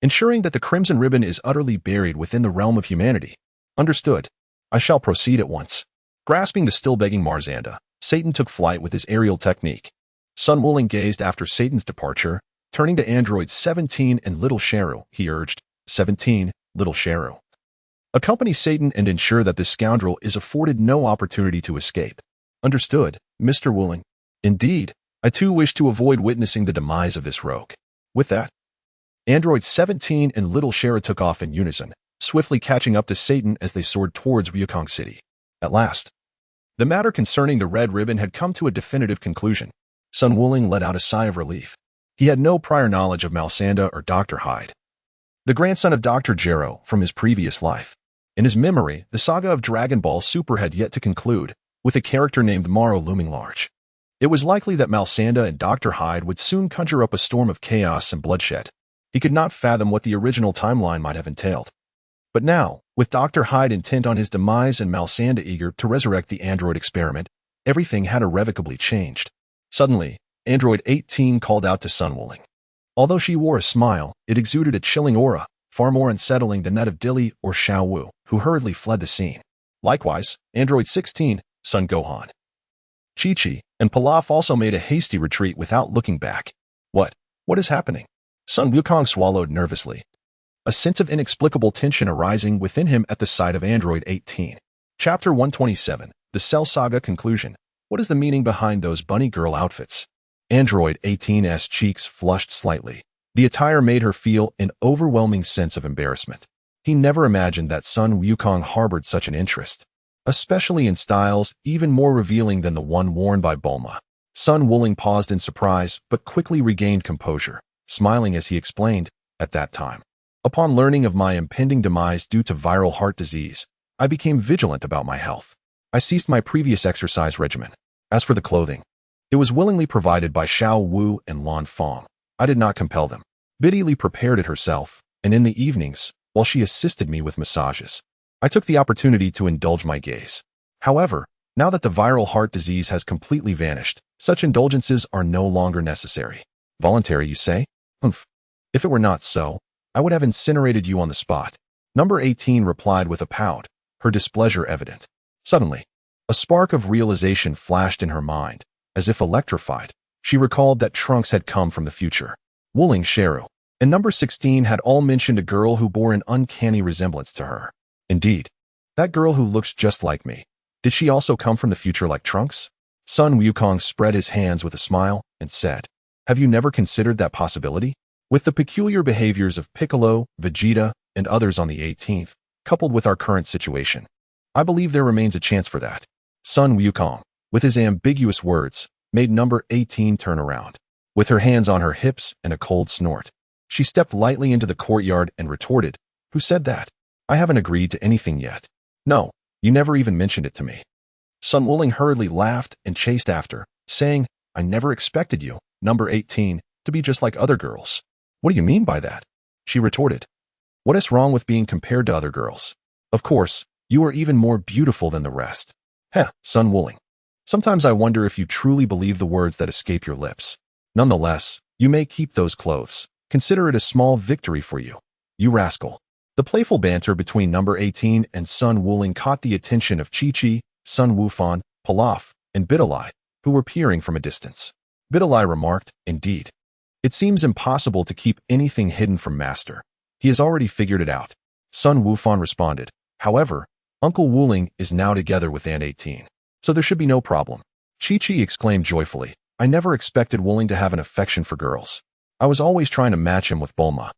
Ensuring that the Crimson Ribbon is utterly buried within the realm of humanity. Understood. I shall proceed at once. Grasping the still-begging Marzanda, Satan took flight with his aerial technique. Sun Wuling gazed after Satan's departure, turning to androids 17 and Little Sheru, he urged. 17, Little Sheru. Accompany Satan and ensure that this scoundrel is afforded no opportunity to escape. Understood, Mr. Wuling. Indeed, I too wish to avoid witnessing the demise of this rogue. With that, androids 17 and Little Sheru took off in unison, swiftly catching up to Satan as they soared towards Wukong City. At last, the matter concerning the Red Ribbon had come to a definitive conclusion. Sun Wuling let out a sigh of relief. He had no prior knowledge of Malsanda or Dr. Hyde, the grandson of Dr. Gero, from his previous life. In his memory, the saga of Dragon Ball Super had yet to conclude, with a character named Maro looming large. It was likely that Malsanda and Dr. Hyde would soon conjure up a storm of chaos and bloodshed. He could not fathom what the original timeline might have entailed. But now, with Dr. Hyde intent on his demise and Malsanda eager to resurrect the android experiment, everything had irrevocably changed. Suddenly, Android 18 called out to Sun Wuling. Although she wore a smile, it exuded a chilling aura, far more unsettling than that of Dilly or Xiao Wu, who hurriedly fled the scene. Likewise, Android 16, Sun Gohan, Chi-Chi, and Pilaf also made a hasty retreat without looking back. What is happening? Sun Wukong swallowed nervously, a sense of inexplicable tension arising within him at the sight of Android 18. Chapter 127, The Cell Saga Conclusion. What is the meaning behind those bunny girl outfits? Android 18's cheeks flushed slightly. The attire made her feel an overwhelming sense of embarrassment. He never imagined that Sun Wukong harbored such an interest, especially in styles even more revealing than the one worn by Bulma. Sun Wuling paused in surprise, but quickly regained composure, smiling as he explained, at that time. Upon learning of my impending demise due to viral heart disease, I became vigilant about my health. I ceased my previous exercise regimen. As for the clothing, it was willingly provided by Xiao Wu and Lan Fong. I did not compel them. Biddy Li prepared it herself, and in the evenings, while she assisted me with massages, I took the opportunity to indulge my gaze. However, now that the viral heart disease has completely vanished, such indulgences are no longer necessary. Voluntary, you say? Humph. If it were not so, I would have incinerated you on the spot. Number 18 replied with a pout, her displeasure evident. Suddenly, a spark of realization flashed in her mind. As if electrified, she recalled that Trunks had come from the future. Wuling Sheru and number 16 had all mentioned a girl who bore an uncanny resemblance to her. Indeed, that girl who looks just like me. Did she also come from the future like Trunks? Sun Wukong spread his hands with a smile and said, Have you never considered that possibility? With the peculiar behaviors of Piccolo, Vegeta, and others on the 18th, coupled with our current situation, I believe there remains a chance for that. Sun Wukong, with his ambiguous words, made number 18 turn around. With her hands on her hips and a cold snort, she stepped lightly into the courtyard and retorted, Who said that? I haven't agreed to anything yet. No, you never even mentioned it to me. Sun Wuling hurriedly laughed and chased after, saying, I never expected you, number 18, to be just like other girls. What do you mean by that? She retorted. What is wrong with being compared to other girls? Of course, you are even more beautiful than the rest. Heh, Sun Wuling. Sometimes I wonder if you truly believe the words that escape your lips. Nonetheless, you may keep those clothes. Consider it a small victory for you. You rascal. The playful banter between number 18 and Sun Wuling caught the attention of Chi-Chi, Sun Wufan, Pilaf, and Bidalai, who were peering from a distance. Bidalai remarked, Indeed. It seems impossible to keep anything hidden from Master. He has already figured it out. Sun Wufan responded. However, Uncle Wuling is now together with Aunt 18. So there should be no problem. Chi-Chi exclaimed joyfully, I never expected Wuling to have an affection for girls. I was always trying to match him with Bulma,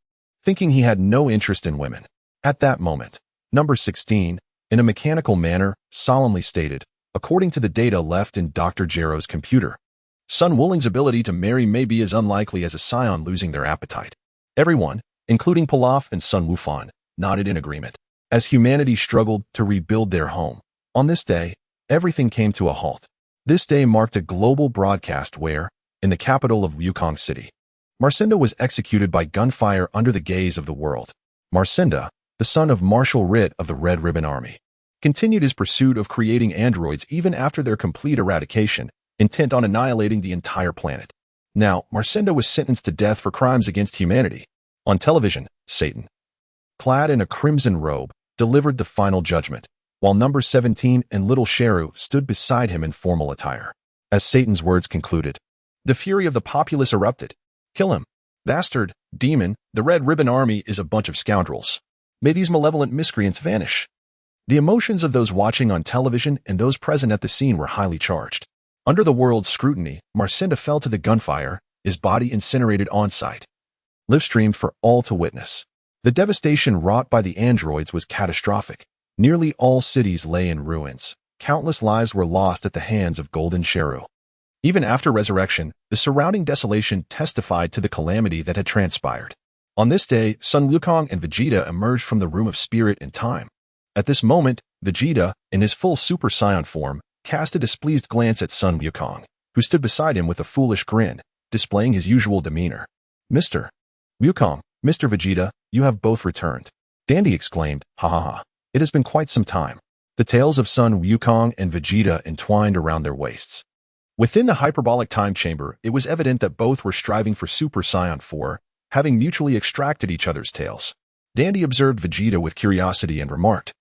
thinking he had no interest in women. At that moment, Number 16, in a mechanical manner, solemnly stated, according to the data left in Dr. Jero's computer. Sun Wuling's ability to marry may be as unlikely as a Saiyan losing their appetite. Everyone, including Pilaf and Sun Wufan, nodded in agreement. As humanity struggled to rebuild their home, on this day, everything came to a halt. This day marked a global broadcast where, in the capital of Wukong City, Marcinda was executed by gunfire under the gaze of the world. Marcinda, the son of Marshal Rit of the Red Ribbon Army, continued his pursuit of creating androids even after their complete eradication, intent on annihilating the entire planet. Now, Marcinda was sentenced to death for crimes against humanity. On television, Satan, clad in a crimson robe, delivered the final judgment, while number 17 and little Sheru stood beside him in formal attire. As Satan's words concluded, the fury of the populace erupted. Kill him. Bastard, demon, the Red Ribbon Army is a bunch of scoundrels. May these malevolent miscreants vanish. The emotions of those watching on television and those present at the scene were highly charged. Under the world's scrutiny, Marcinda fell to the gunfire, his body incinerated on-site. Live-streamed for all to witness. The devastation wrought by the androids was catastrophic. Nearly all cities lay in ruins. Countless lives were lost at the hands of Golden Sheru. Even after resurrection, the surrounding desolation testified to the calamity that had transpired. On this day, Sun Wukong and Vegeta emerged from the Room of Spirit and Time. At this moment, Vegeta, in his full Super Saiyan form, cast a displeased glance at Sun Wukong, who stood beside him with a foolish grin, displaying his usual demeanor. Mr. Wukong, Mr. Vegeta, you have both returned. Dandy exclaimed, ha ha ha. It has been quite some time. The tails of Sun Wukong and Vegeta entwined around their waists. Within the hyperbolic time chamber, it was evident that both were striving for Super Saiyan 4, having mutually extracted each other's tails. Dandy observed Vegeta with curiosity and remarked,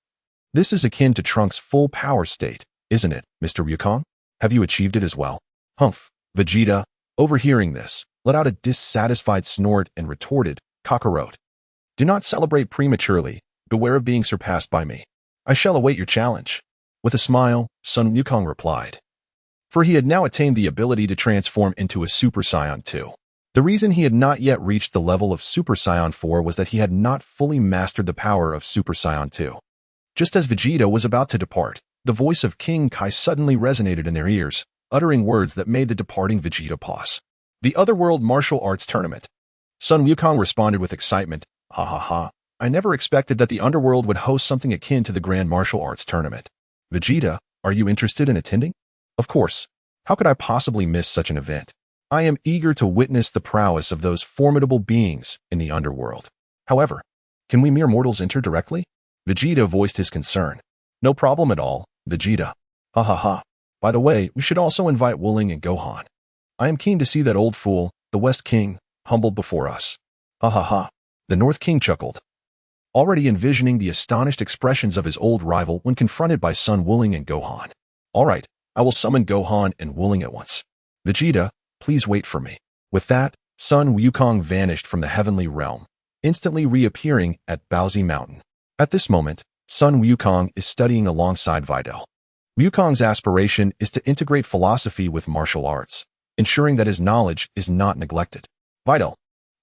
"This is akin to Trunks' full power state, isn't it, Mr. Wukong? Have you achieved it as well?" Humph. Vegeta, overhearing this, let out a dissatisfied snort and retorted, "Kakarot. Do not celebrate prematurely. Beware of being surpassed by me. I shall await your challenge." With a smile, Sun Wukong replied, for he had now attained the ability to transform into a Super Saiyan 2. The reason he had not yet reached the level of Super Saiyan 4 was that he had not fully mastered the power of Super Saiyan 2. Just as Vegeta was about to depart, the voice of King Kai suddenly resonated in their ears, uttering words that made the departing Vegeta pause. The Otherworld Martial Arts Tournament. Sun Wukong responded with excitement, ha ha ha. I never expected that the Underworld would host something akin to the Grand Martial Arts Tournament. Vegeta, are you interested in attending? Of course. How could I possibly miss such an event? I am eager to witness the prowess of those formidable beings in the Underworld. However, can we mere mortals enter directly? Vegeta voiced his concern. No problem at all, Vegeta. Ha ha ha. By the way, we should also invite Wuling and Gohan. I am keen to see that old fool, the West King, humbled before us. Ha ha ha. The North King chuckled, already envisioning the astonished expressions of his old rival when confronted by Sun Wuling and Gohan. All right, I will summon Gohan and Wuling at once. Vegeta, please wait for me. With that, Sun Wukong vanished from the heavenly realm, instantly reappearing at Baozi Mountain. At this moment, Sun Wukong is studying alongside Videl. Wukong's aspiration is to integrate philosophy with martial arts, ensuring that his knowledge is not neglected. Videl,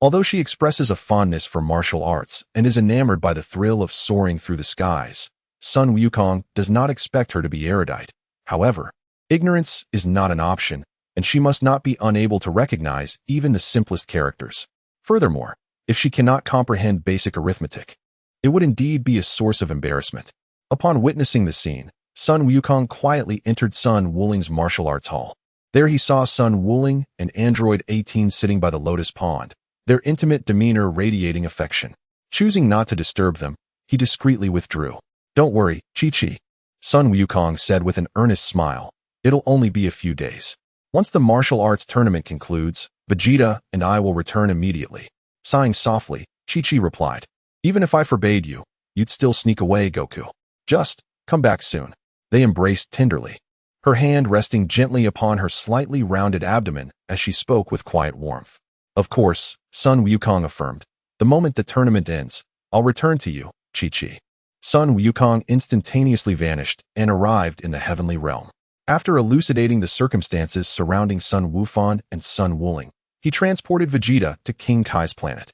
although she expresses a fondness for martial arts and is enamored by the thrill of soaring through the skies, Sun Wukong does not expect her to be erudite. However, ignorance is not an option, and she must not be unable to recognize even the simplest characters. Furthermore, if she cannot comprehend basic arithmetic, it would indeed be a source of embarrassment. Upon witnessing the scene, Sun Wukong quietly entered Sun Wuling's martial arts hall. There he saw Sun Wuling and Android 18 sitting by the lotus pond, their intimate demeanor radiating affection. Choosing not to disturb them, he discreetly withdrew. Don't worry, Chi-Chi, Sun Wukong said with an earnest smile. It'll only be a few days. Once the martial arts tournament concludes, Vegeta and I will return immediately. Sighing softly, Chi-Chi replied, even if I forbade you, you'd still sneak away, Goku. Just come back soon. They embraced tenderly, her hand resting gently upon her slightly rounded abdomen as she spoke with quiet warmth. Of course, Sun Wukong affirmed, the moment the tournament ends, I'll return to you, Chi-Chi. Sun Wukong instantaneously vanished and arrived in the heavenly realm. After elucidating the circumstances surrounding Sun Wufan and Sun Wuling, he transported Vegeta to King Kai's planet.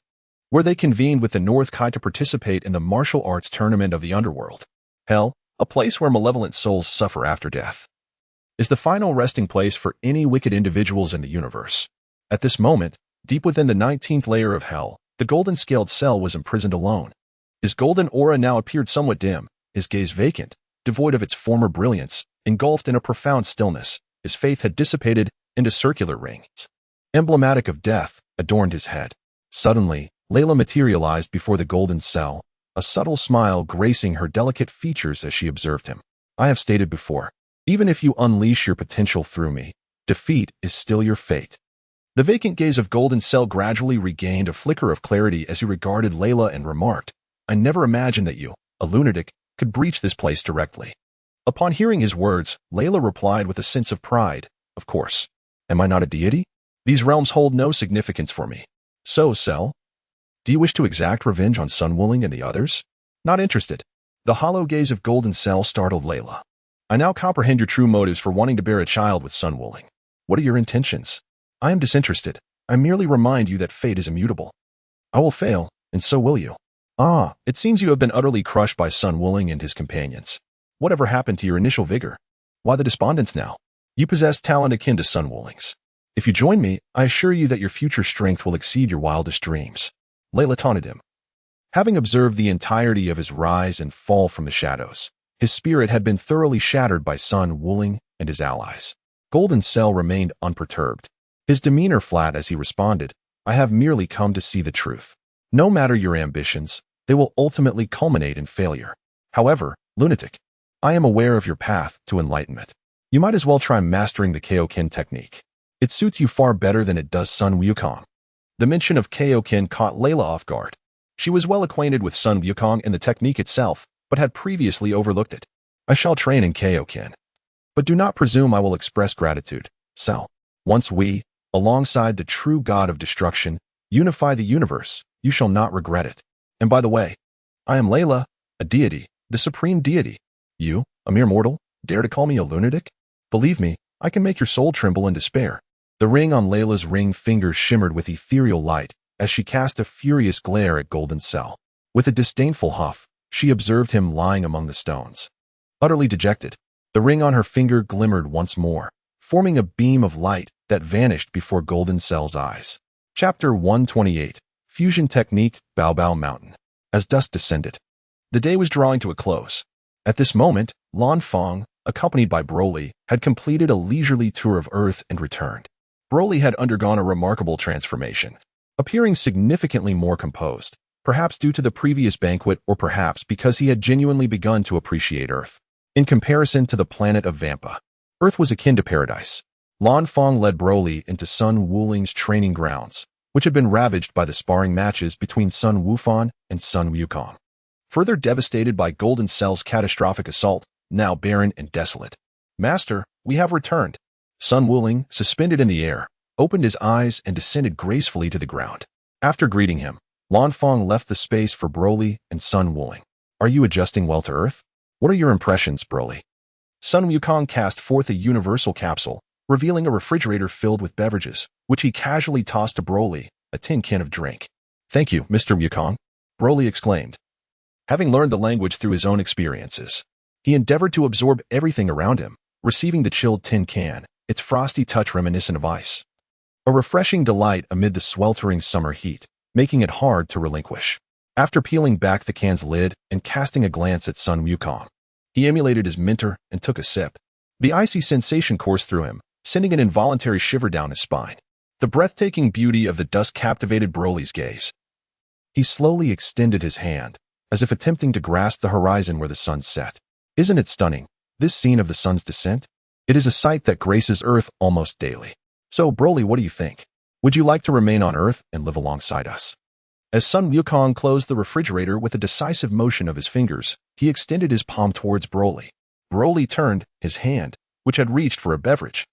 where they convened with the North Kai to participate in the martial arts tournament of the underworld. Hell, a place where malevolent souls suffer after death, is the final resting place for any wicked individuals in the universe. At this moment, deep within the 19th layer of hell, the golden-scaled cell was imprisoned alone. His golden aura now appeared somewhat dim, his gaze vacant, devoid of its former brilliance, engulfed in a profound stillness. His faith had dissipated into circular rings, emblematic of death, adorned his head. Suddenly, Layla materialized before the golden cell, a subtle smile gracing her delicate features as she observed him. I have stated before, even if you unleash your potential through me, defeat is still your fate. The vacant gaze of Golden Cell gradually regained a flicker of clarity as he regarded Layla and remarked, I never imagined that you, a lunatic, could breach this place directly. Upon hearing his words, Layla replied with a sense of pride, Of course. Am I not a deity? These realms hold no significance for me. So, Cell, do you wish to exact revenge on Sun Wuling and the others? Not interested. The hollow gaze of Golden Cell startled Layla. I now comprehend your true motives for wanting to bear a child with Sun Wuling. What are your intentions? I am disinterested. I merely remind you that fate is immutable. I will fail, and so will you. Ah, it seems you have been utterly crushed by Sun Wuling and his companions. Whatever happened to your initial vigor? Why the despondence now? You possess talent akin to Sun Wuling's. If you join me, I assure you that your future strength will exceed your wildest dreams. Layla taunted him. Having observed the entirety of his rise and fall from the shadows, his spirit had been thoroughly shattered by Sun Wuling and his allies. Golden Cell remained unperturbed, his demeanor flat as he responded, I have merely come to see the truth. No matter your ambitions, they will ultimately culminate in failure. However, lunatic, I am aware of your path to enlightenment. You might as well try mastering the Kaioken technique. It suits you far better than it does Sun Wukong. The mention of Kaioken caught Layla off guard. She was well acquainted with Sun Wukong and the technique itself, but had previously overlooked it. I shall train in Kaioken. But do not presume I will express gratitude, Cell. Once we, alongside the true God of destruction, unify the universe, you shall not regret it. And by the way, I am Layla, a deity, the supreme deity. You, a mere mortal, dare to call me a lunatic? Believe me, I can make your soul tremble in despair. The ring on Layla's ring finger shimmered with ethereal light as she cast a furious glare at Golden Cell. With a disdainful huff, she observed him lying among the stones. Utterly dejected, the ring on her finger glimmered once more, forming a beam of light that vanished before Golden Cell's eyes. Chapter 128, Fusion Technique, Bao Bao Mountain. As dusk descended, the day was drawing to a close. At this moment, Lan Feng, accompanied by Broly, had completed a leisurely tour of Earth and returned. Broly had undergone a remarkable transformation, appearing significantly more composed, perhaps due to the previous banquet or perhaps because he had genuinely begun to appreciate Earth. In comparison to the planet of Vampa, Earth was akin to paradise. Lan Feng led Broly into Sun Wuling's training grounds, which had been ravaged by the sparring matches between Sun Wufan and Sun Wukong. Further devastated by Golden Cell's catastrophic assault, now barren and desolate. Master, we have returned. Sun Wuling, suspended in the air, opened his eyes and descended gracefully to the ground. After greeting him, Lan Feng left the space for Broly and Sun Wuling. Are you adjusting well to Earth? What are your impressions, Broly? Sun Wukong cast forth a universal capsule, revealing a refrigerator filled with beverages, which he casually tossed to Broly, a tin can of drink. Thank you, Mr. Wukong, Broly exclaimed. Having learned the language through his own experiences, he endeavored to absorb everything around him, receiving the chilled tin can, its frosty touch reminiscent of ice. A refreshing delight amid the sweltering summer heat, making it hard to relinquish. After peeling back the can's lid and casting a glance at Sun Wukong, he emulated his mentor and took a sip. The icy sensation coursed through him, sending an involuntary shiver down his spine. The breathtaking beauty of the dusk captivated Broly's gaze. He slowly extended his hand, as if attempting to grasp the horizon where the sun set. Isn't it stunning, this scene of the sun's descent? It is a sight that graces Earth almost daily. So, Broly, what do you think? Would you like to remain on Earth and live alongside us? As Sun Wukong closed the refrigerator with a decisive motion of his fingers, he extended his palm towards Broly. Broly turned, his hand, which had reached for a beverage,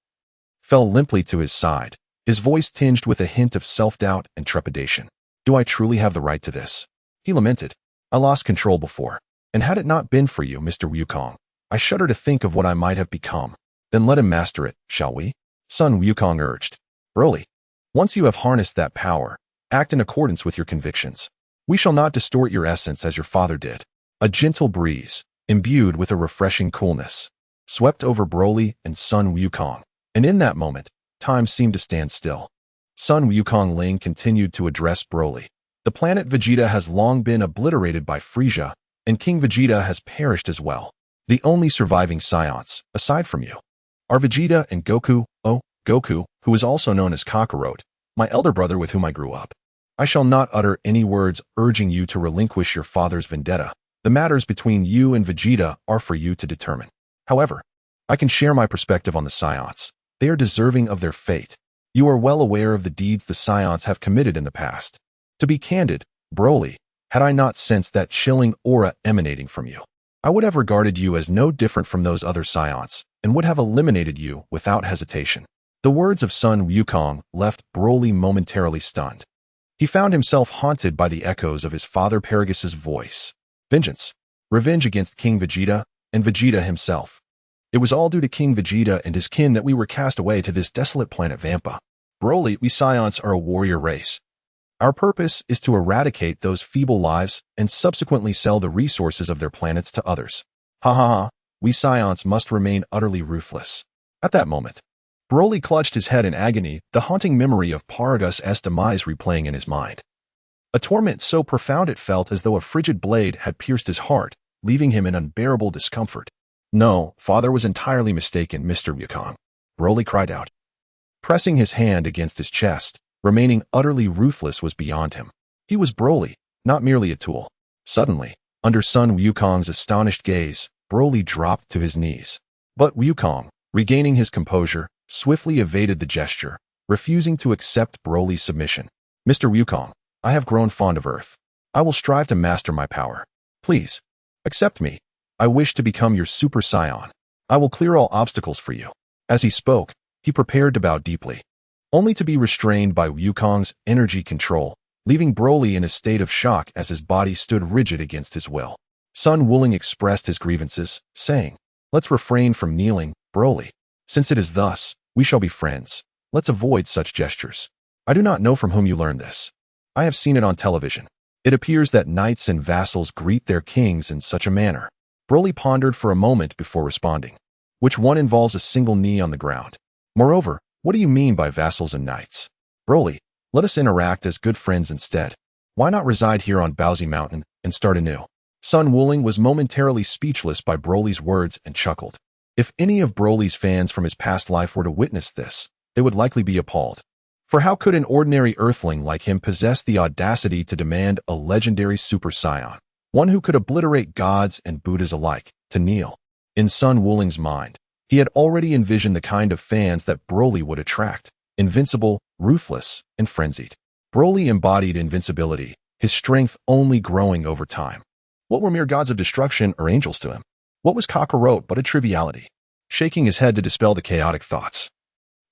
fell limply to his side, his voice tinged with a hint of self-doubt and trepidation. Do I truly have the right to this? He lamented. I lost control before, and had it not been for you, Mr. Wukong, I shudder to think of what I might have become. Then let him master it, shall we? Sun Wukong urged. Broly, once you have harnessed that power, Act in accordance with your convictions. We shall not distort your essence as your father did. A gentle breeze, imbued with a refreshing coolness, swept over Broly and Sun Wukong, and in that moment, time seemed to stand still. Sun Wukong Ling continued to address Broly. The planet Vegeta has long been obliterated by Frieza, and King Vegeta has perished as well. The only surviving Saiyans, aside from you, are Vegeta and Goku. Oh, Goku, who is also known as Kakarot, my elder brother with whom I grew up. I shall not utter any words urging you to relinquish your father's vendetta. The matters between you and Vegeta are for you to determine. However, I can share my perspective on the Saiyans. They are deserving of their fate. You are well aware of the deeds the Saiyans have committed in the past. To be candid, Broly, had I not sensed that chilling aura emanating from you, I would have regarded you as no different from those other Saiyans, and would have eliminated you without hesitation. The words of Sun Wukong left Broly momentarily stunned. He found himself haunted by the echoes of his father Paragus' voice. Vengeance. Revenge against King Vegeta and Vegeta himself. It was all due to King Vegeta and his kin that we were cast away to this desolate planet Vampa. Broly, we Saiyans are a warrior race. Our purpose is to eradicate those feeble lives and subsequently sell the resources of their planets to others. Ha ha ha, we Saiyans must remain utterly ruthless. At that moment, Broly clutched his head in agony, the haunting memory of Paragus' demise replaying in his mind. A torment so profound it felt as though a frigid blade had pierced his heart, leaving him in unbearable discomfort. No, father was entirely mistaken, Mr. Wukong. Broly cried out. Pressing his hand against his chest, remaining utterly ruthless was beyond him. He was Broly, not merely a tool. Suddenly, under Sun Wukong's astonished gaze, Broly dropped to his knees. But Wukong, regaining his composure, swiftly evaded the gesture, refusing to accept Broly's submission. Mr. Wukong, I have grown fond of Earth. I will strive to master my power. Please, accept me. I wish to become your Super Saiyan. I will clear all obstacles for you. As he spoke, he prepared to bow deeply, only to be restrained by Wukong's energy control, leaving Broly in a state of shock as his body stood rigid against his will. Sun Wuling expressed his grievances, saying, Let's refrain from kneeling, Broly. Since it is thus, we shall be friends. Let's avoid such gestures. I do not know from whom you learned this. I have seen it on television. It appears that knights and vassals greet their kings in such a manner. Broly pondered for a moment before responding. Which one involves a single knee on the ground? Moreover, what do you mean by vassals and knights? Broly, let us interact as good friends instead. Why not reside here on Bowsy Mountain and start anew? Sun Wuling was momentarily speechless by Broly's words and chuckled. If any of Broly's fans from his past life were to witness this, they would likely be appalled. For how could an ordinary earthling like him possess the audacity to demand a legendary Super Saiyan, one who could obliterate gods and Buddhas alike, to kneel? In Sun Wuling's mind, he had already envisioned the kind of fans that Broly would attract: invincible, ruthless, and frenzied. Broly embodied invincibility, his strength only growing over time. What were mere gods of destruction or angels to him? What was Kakarot but a triviality? Shaking his head to dispel the chaotic thoughts,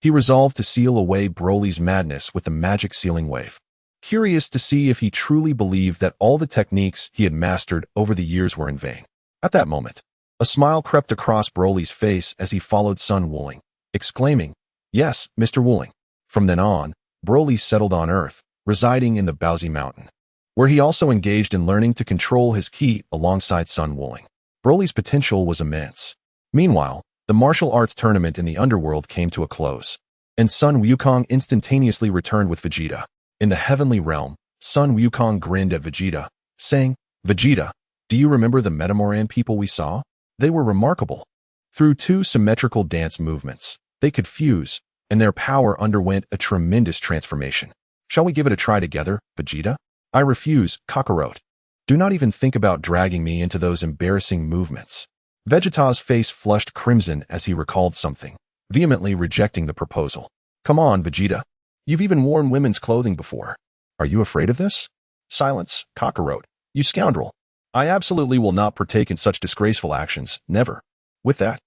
he resolved to seal away Broly's madness with the magic sealing wave. Curious to see if he truly believed that all the techniques he had mastered over the years were in vain. At that moment, a smile crept across Broly's face as he followed Sun Wuling, exclaiming, Yes, Mr. Wuling. From then on, Broly settled on Earth, residing in the Bowsy Mountain, where he also engaged in learning to control his ki alongside Sun Wuling. Broly's potential was immense. Meanwhile, the martial arts tournament in the underworld came to a close, and Sun Wukong instantaneously returned with Vegeta. In the heavenly realm, Sun Wukong grinned at Vegeta, saying, Vegeta, do you remember the Metamoran people we saw? They were remarkable. Through two symmetrical dance movements, they could fuse, and their power underwent a tremendous transformation. Shall we give it a try together, Vegeta? I refuse, Kakarot. Do not even think about dragging me into those embarrassing movements. Vegeta's face flushed crimson as he recalled something, vehemently rejecting the proposal. Come on, Vegeta. You've even worn women's clothing before. Are you afraid of this? Silence, Kakarot. You scoundrel. I absolutely will not partake in such disgraceful actions, never. With that,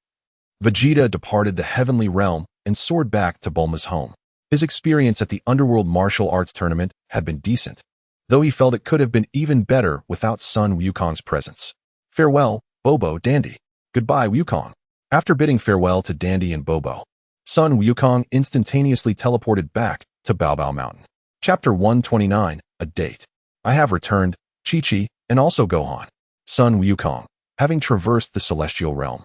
Vegeta departed the heavenly realm and soared back to Bulma's home. His experience at the Underworld Martial Arts Tournament had been decent, though he felt it could have been even better without Sun Wukong's presence. Farewell, Bobo Dandy. Goodbye, Wukong. After bidding farewell to Dandy and Bobo, Sun Wukong instantaneously teleported back to Bao Bao Mountain. Chapter 129, A Date. I have returned, Chi-Chi, and also Gohan. Sun Wukong, having traversed the celestial realm,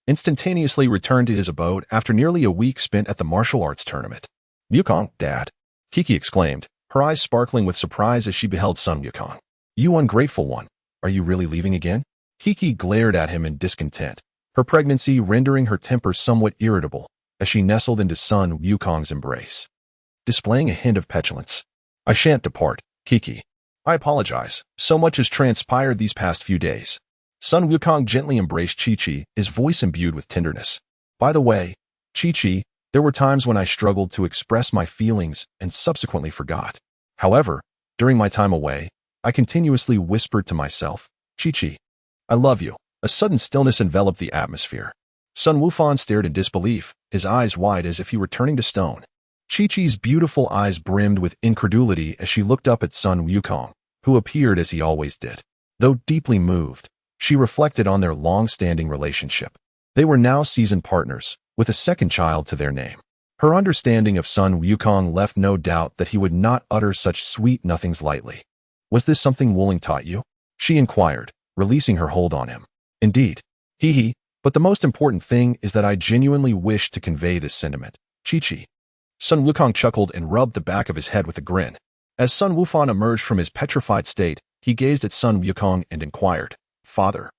instantaneously returned to his abode after nearly a week spent at the martial arts tournament. Wukong, Dad, Kiki exclaimed, her eyes sparkling with surprise as she beheld Sun Wukong. You ungrateful one, are you really leaving again? Kiki glared at him in discontent, her pregnancy rendering her temper somewhat irritable as she nestled into Sun Wukong's embrace, displaying a hint of petulance. I shan't depart, Kiki. I apologize, so much has transpired these past few days. Sun Wukong gently embraced Chi-Chi, his voice imbued with tenderness. By the way, Chi-Chi, there were times when I struggled to express my feelings and subsequently forgot. However, during my time away, I continuously whispered to myself, Chi-Chi, I love you. A sudden stillness enveloped the atmosphere. Sun Wukong stared in disbelief, his eyes wide as if he were turning to stone. Chi-Chi's beautiful eyes brimmed with incredulity as she looked up at Sun Wukong, who appeared as he always did. Though deeply moved, she reflected on their long-standing relationship. They were now seasoned partners, with a second child to their name. Her understanding of Sun Wukong left no doubt that he would not utter such sweet nothings lightly. Was this something Wuling taught you? She inquired, releasing her hold on him. Indeed. Hee, but the most important thing is that I genuinely wish to convey this sentiment. Chi-Chi. Sun Wukong chuckled and rubbed the back of his head with a grin. As Sun Wukong emerged from his petrified state, he gazed at Sun Wukong and inquired, Father,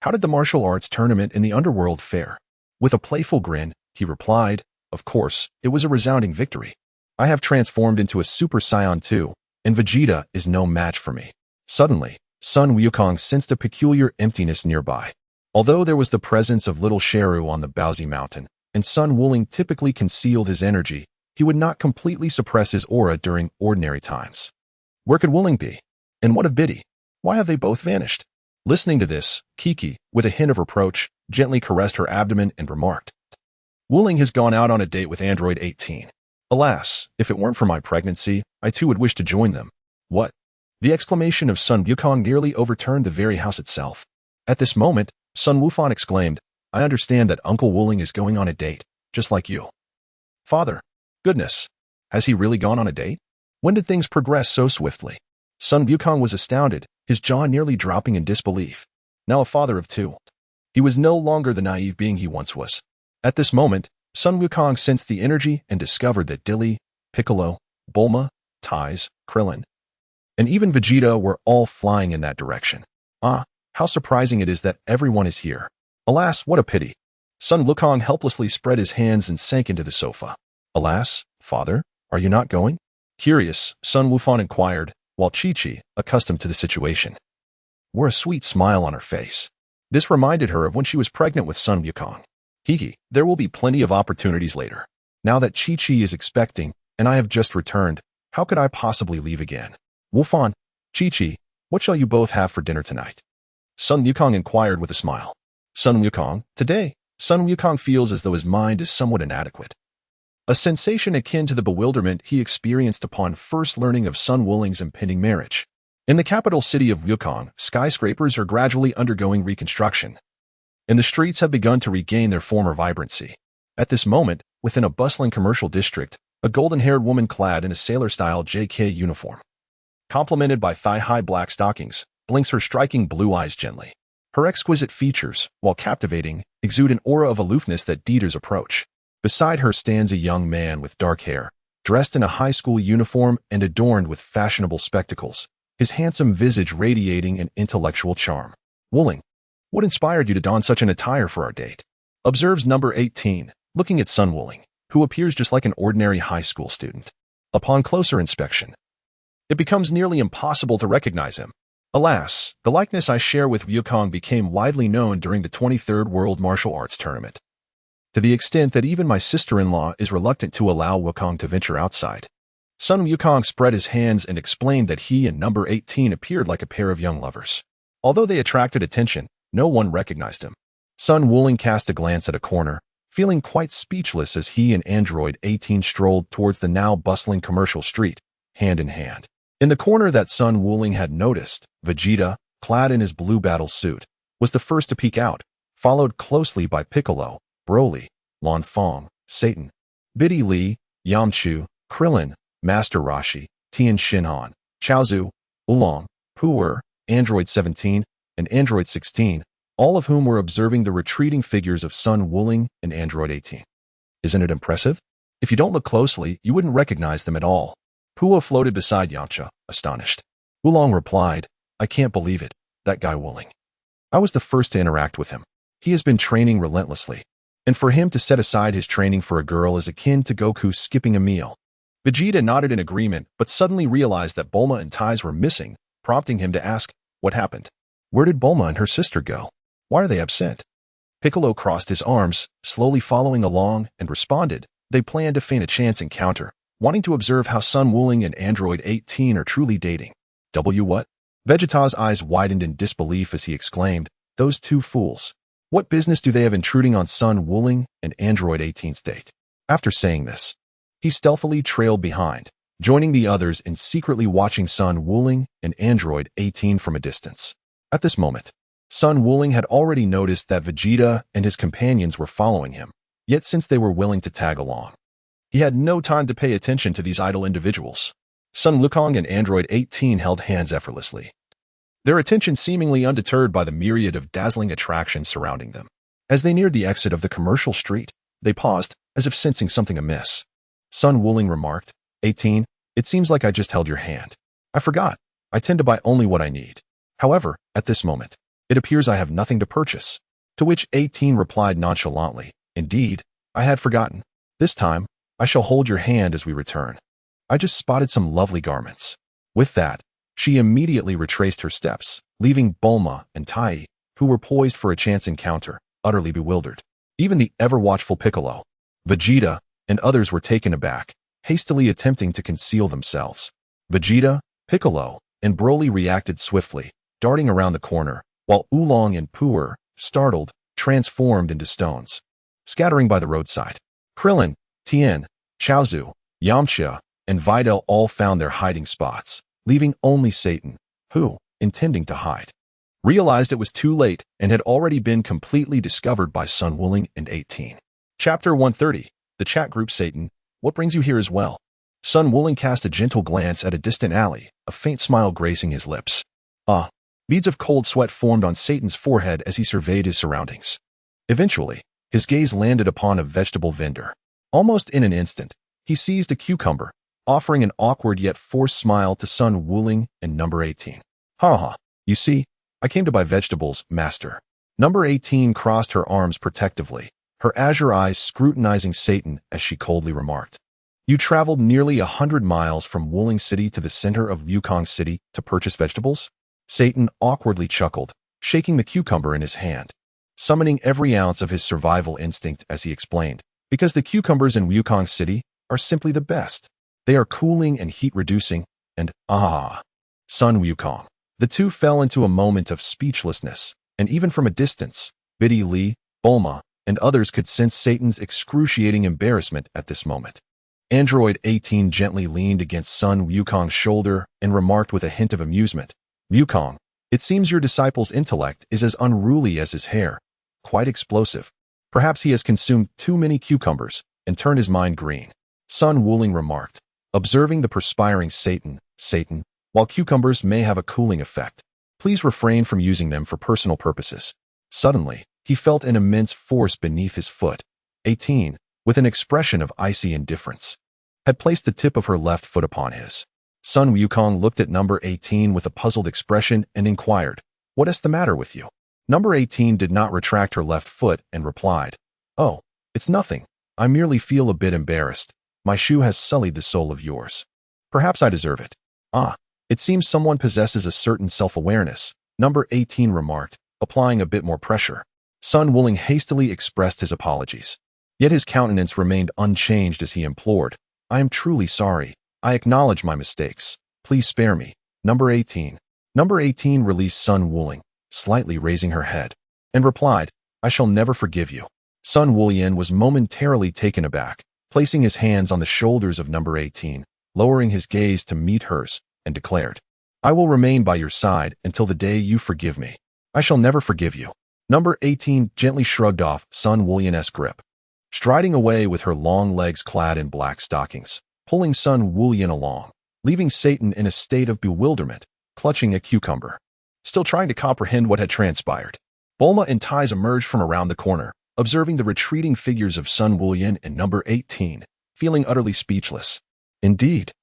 how did the martial arts tournament in the underworld fare? With a playful grin, he replied, Of course, it was a resounding victory. I have transformed into a Super Saiyan too, and Vegeta is no match for me. Suddenly, Sun Wukong sensed a peculiar emptiness nearby. Although there was the presence of little Sheru on the Baozi Mountain, and Sun Wuling typically concealed his energy, he would not completely suppress his aura during ordinary times. Where could Wuling be? And what of Biddy? Why have they both vanished? Listening to this, Kiki, with a hint of reproach, gently caressed her abdomen and remarked, Wuling has gone out on a date with Android 18. Alas, if it weren't for my pregnancy, I too would wish to join them. What? The exclamation of Sun Wukong nearly overturned the very house itself. At this moment, Sun Wukong exclaimed, I understand that Uncle Wuling is going on a date, just like you. Father, goodness, has he really gone on a date? When did things progress so swiftly? Sun Wukong was astounded, his jaw nearly dropping in disbelief. Now a father of two, he was no longer the naive being he once was. At this moment, Sun Wukong sensed the energy and discovered that Dilly, Piccolo, Bulma, Tais, Krillin, and even Vegeta were all flying in that direction. Ah, how surprising it is that everyone is here. Alas, what a pity. Sun Wukong helplessly spread his hands and sank into the sofa. Alas, father, are you not going? Curious, Sun Wukong inquired, while Chi-Chi, accustomed to the situation, wore a sweet smile on her face. This reminded her of when she was pregnant with Sun Wukong. There will be plenty of opportunities later. Now that Chi-Chi is expecting, and I have just returned, how could I possibly leave again? Wufan, Chi-Chi, what shall you both have for dinner tonight? Sun Wukong inquired with a smile. Sun Wukong, today, Sun Wukong feels as though his mind is somewhat inadequate. A sensation akin to the bewilderment he experienced upon first learning of Sun Wuling's impending marriage. In the capital city of Wukong, skyscrapers are gradually undergoing reconstruction, and the streets have begun to regain their former vibrancy. At this moment, within a bustling commercial district, a golden-haired woman clad in a sailor-style JK uniform, complemented by thigh-high black stockings, blinks her striking blue eyes gently. Her exquisite features, while captivating, exude an aura of aloofness that Dieter's approach. Beside her stands a young man with dark hair, dressed in a high school uniform and adorned with fashionable spectacles, his handsome visage radiating an intellectual charm. Wuling, what inspired you to don such an attire for our date? Observes number 18, looking at Sun Wuling, who appears just like an ordinary high school student. Upon closer inspection, it becomes nearly impossible to recognize him. Alas, the likeness I share with Wukong became widely known during the 23rd World Martial Arts Tournament, to the extent that even my sister-in-law is reluctant to allow Wukong to venture outside. Sun Wukong spread his hands and explained that he and number 18 appeared like a pair of young lovers. Although they attracted attention, no one recognized him. Sun Wuling cast a glance at a corner, feeling quite speechless as he and Android 18 strolled towards the now bustling commercial street, hand in hand. In the corner that Sun Wuling had noticed, Vegeta, clad in his blue battle suit, was the first to peek out, followed closely by Piccolo, Broly, Lan Fong, Satan, Biddy Lee, Yamchu, Krillin, Master Roshi, Tian Shinhan, Chaozu, Oolong, Pu'er, Android 17, and Android 16, all of whom were observing the retreating figures of Sun Wuling and Android 18. Isn't it impressive? If you don't look closely, you wouldn't recognize them at all. Pu'er floated beside Yamcha, astonished. Oolong replied, I can't believe it, that guy Wuling. I was the first to interact with him. He has been training relentlessly. And for him to set aside his training for a girl is akin to Goku skipping a meal. Vegeta nodded in agreement, but suddenly realized that Bulma and Ties were missing, prompting him to ask, what happened? Where did Bulma and her sister go? Why are they absent? Piccolo crossed his arms, slowly following along, and responded, they planned to feign a chance encounter, wanting to observe how Sun Wuling and Android 18 are truly dating. What? Vegeta's eyes widened in disbelief as he exclaimed, those two fools. What business do they have intruding on Sun Wuling and Android 18's date? After saying this, he stealthily trailed behind, joining the others in secretly watching Sun Wuling and Android 18 from a distance. At this moment, Sun Wuling had already noticed that Vegeta and his companions were following him, yet since they were willing to tag along, he had no time to pay attention to these idle individuals. Sun Wukong and Android 18 held hands effortlessly, their attention seemingly undeterred by the myriad of dazzling attractions surrounding them. As they neared the exit of the commercial street, they paused, as if sensing something amiss. Sun Wuling remarked, 18, it seems like I just held your hand. I forgot. I tend to buy only what I need. However, at this moment, it appears I have nothing to purchase. To which 18 replied nonchalantly, indeed, I had forgotten. This time, I shall hold your hand as we return. I just spotted some lovely garments. With that, she immediately retraced her steps, leaving Bulma and Tai, who were poised for a chance encounter, utterly bewildered. Even the ever-watchful Piccolo, Vegeta, and others were taken aback, hastily attempting to conceal themselves. Vegeta, Piccolo, and Broly reacted swiftly, darting around the corner, while Oolong and Pu'er, startled, transformed into stones, scattering by the roadside. Krillin, Tien, Chaozu, Yamcha, and Videl all found their hiding spots, leaving only Satan, who, intending to hide, realized it was too late and had already been completely discovered by Sun Wuling and 18. Chapter 130, the chat group Satan, what brings you here as well? Sun Wuling cast a gentle glance at a distant alley, a faint smile gracing his lips. Beads of cold sweat formed on Satan's forehead as he surveyed his surroundings. Eventually, his gaze landed upon a vegetable vendor. Almost in an instant, he seized a cucumber, offering an awkward yet forced smile to Sun Wuling and number 18. You see, I came to buy vegetables, master. Number 18 crossed her arms protectively, her azure eyes scrutinizing Satan as she coldly remarked. You traveled nearly 100 miles from Wuling City to the center of Wukong City to purchase vegetables? Satan awkwardly chuckled, shaking the cucumber in his hand, summoning every ounce of his survival instinct as he explained, because the cucumbers in Wukong City are simply the best. They are cooling and heat-reducing, and Sun Wukong. The two fell into a moment of speechlessness, and even from a distance, Biddy Lee, Bulma, and others could sense Satan's excruciating embarrassment at this moment. Android 18 gently leaned against Sun Wukong's shoulder and remarked with a hint of amusement, Wukong, it seems your disciple's intellect is as unruly as his hair, quite explosive. Perhaps he has consumed too many cucumbers and turned his mind green. Sun Wuling remarked, observing the perspiring Satan, while cucumbers may have a cooling effect, please refrain from using them for personal purposes. Suddenly, he felt an immense force beneath his foot. 18, with an expression of icy indifference, had placed the tip of her left foot upon his. Sun Wukong looked at number 18 with a puzzled expression and inquired, what is the matter with you? Number 18 did not retract her left foot and replied, oh, it's nothing. I merely feel a bit embarrassed. My shoe has sullied the sole of yours. Perhaps I deserve it. It seems someone possesses a certain self-awareness, number 18 remarked, applying a bit more pressure. Sun Wuling hastily expressed his apologies. Yet his countenance remained unchanged as he implored, I am truly sorry. I acknowledge my mistakes. Please spare me. Number 18. Number 18 released Sun Wuling, slightly raising her head, and replied, I shall never forgive you. Sun Wulian was momentarily taken aback, placing his hands on the shoulders of number 18, lowering his gaze to meet hers, and declared, I will remain by your side until the day you forgive me. I shall never forgive you. Number 18 gently shrugged off Sun Wulian's grip, striding away with her long legs clad in black stockings, pulling Sun Wulian along, leaving Satan in a state of bewilderment, clutching a cucumber. Still trying to comprehend what had transpired, Bulma and Ties emerged from around the corner, observing the retreating figures of Sun Wullian and number 18, feeling utterly speechless. Indeed,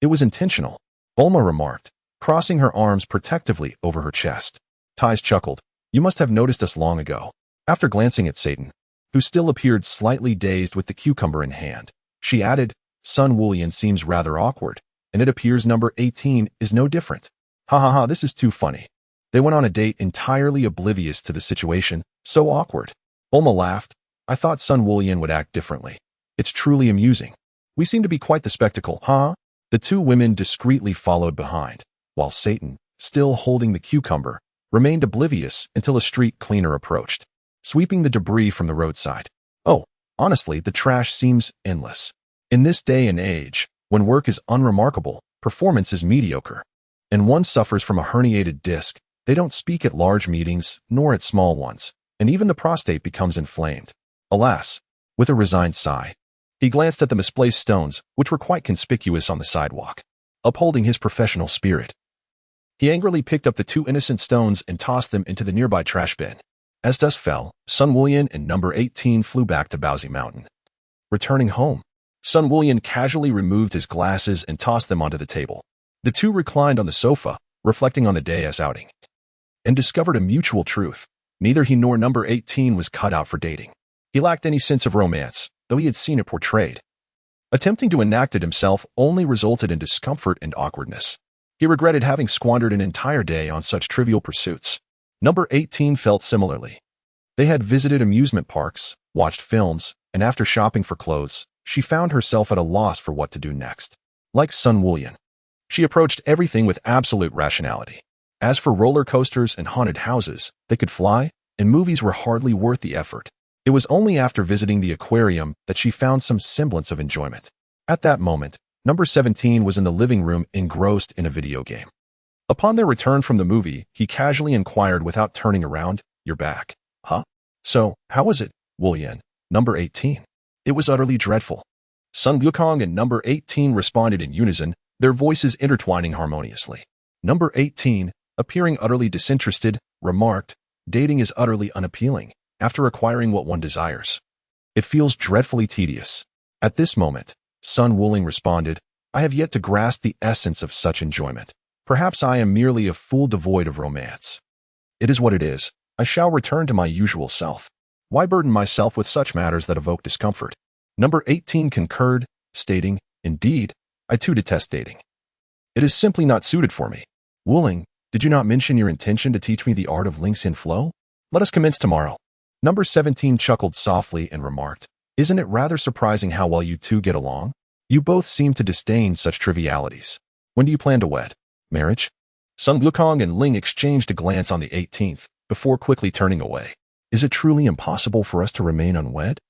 it was intentional, Bulma remarked, crossing her arms protectively over her chest. Ties chuckled. You must have noticed us long ago. After glancing at Satan, who still appeared slightly dazed with the cucumber in hand, she added, Sun Wullian seems rather awkward, and it appears number 18 is no different. Ha ha ha, this is too funny. They went on a date entirely oblivious to the situation. So awkward. Bulma laughed. I thought Sun Wullian would act differently. It's truly amusing. We seem to be quite the spectacle, huh? The two women discreetly followed behind, while Satan, still holding the cucumber, remained oblivious until a street cleaner approached, sweeping the debris from the roadside. Oh, honestly, the trash seems endless. In this day and age, when work is unremarkable, performance is mediocre, and one suffers from a herniated disc, they don't speak at large meetings nor at small ones, and even the prostate becomes inflamed. Alas, with a resigned sigh, he glanced at the misplaced stones, which were quite conspicuous on the sidewalk. Upholding his professional spirit, he angrily picked up the two innocent stones and tossed them into the nearby trash bin. As dusk fell, Sun Wullian and number 18 flew back to Bowsy Mountain. Returning home, Sun Wullian casually removed his glasses and tossed them onto the table. The two reclined on the sofa, reflecting on the day's outing, and discovered a mutual truth. Neither he nor number 18 was cut out for dating. He lacked any sense of romance, though he had seen it portrayed. Attempting to enact it himself only resulted in discomfort and awkwardness. He regretted having squandered an entire day on such trivial pursuits. Number 18 felt similarly. They had visited amusement parks, watched films, and after shopping for clothes, she found herself at a loss for what to do next. Like Sun Wullian, she approached everything with absolute rationality. As for roller coasters and haunted houses, they could fly, and movies were hardly worth the effort. It was only after visiting the aquarium that she found some semblance of enjoyment. At that moment, number 17 was in the living room engrossed in a video game. Upon their return from the movie, he casually inquired without turning around, "You're back, huh? So, how was it, Wullian?" Number 18. "It was utterly dreadful." Sun Wukong and number 18 responded in unison, their voices intertwining harmoniously. Number 18, appearing utterly disinterested, remarked, "Dating is utterly unappealing after acquiring what one desires. It feels dreadfully tedious." At this moment, Sun Wullian responded, "I have yet to grasp the essence of such enjoyment. Perhaps I am merely a fool devoid of romance. It is what it is. I shall return to my usual self. Why burden myself with such matters that evoke discomfort?" Number 18 concurred, stating, "Indeed, I too detest dating. It is simply not suited for me. Wullian, did you not mention your intention to teach me the art of Lingxian flow? Let us commence tomorrow." Number 17 chuckled softly and remarked, "Isn't it rather surprising how well you two get along? You both seem to disdain such trivialities. When do you plan to wed? Marriage?" Sun Wukong and Ling exchanged a glance on the 18th, before quickly turning away. "Is it truly impossible for us to remain unwed?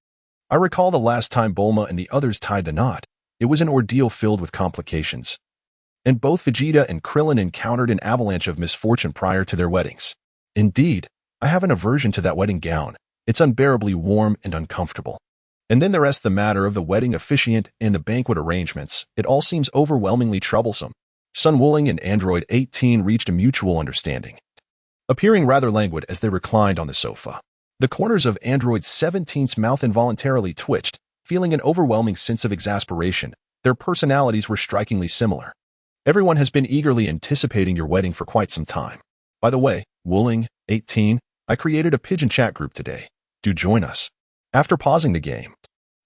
I recall the last time Bulma and the others tied the knot. It was an ordeal filled with complications, and both Vegeta and Krillin encountered an avalanche of misfortune prior to their weddings. Indeed, I have an aversion to that wedding gown. It's unbearably warm and uncomfortable. And then the rest the matter of the wedding officiant and the banquet arrangements. It all seems overwhelmingly troublesome." Sun Wullian and Android 18 reached a mutual understanding, appearing rather languid as they reclined on the sofa. The corners of Android 17's mouth involuntarily twitched, feeling an overwhelming sense of exasperation. Their personalities were strikingly similar. "Everyone has been eagerly anticipating your wedding for quite some time. By the way, Wullian, 18, I created a pigeon chat group today. Do join us." After pausing the game,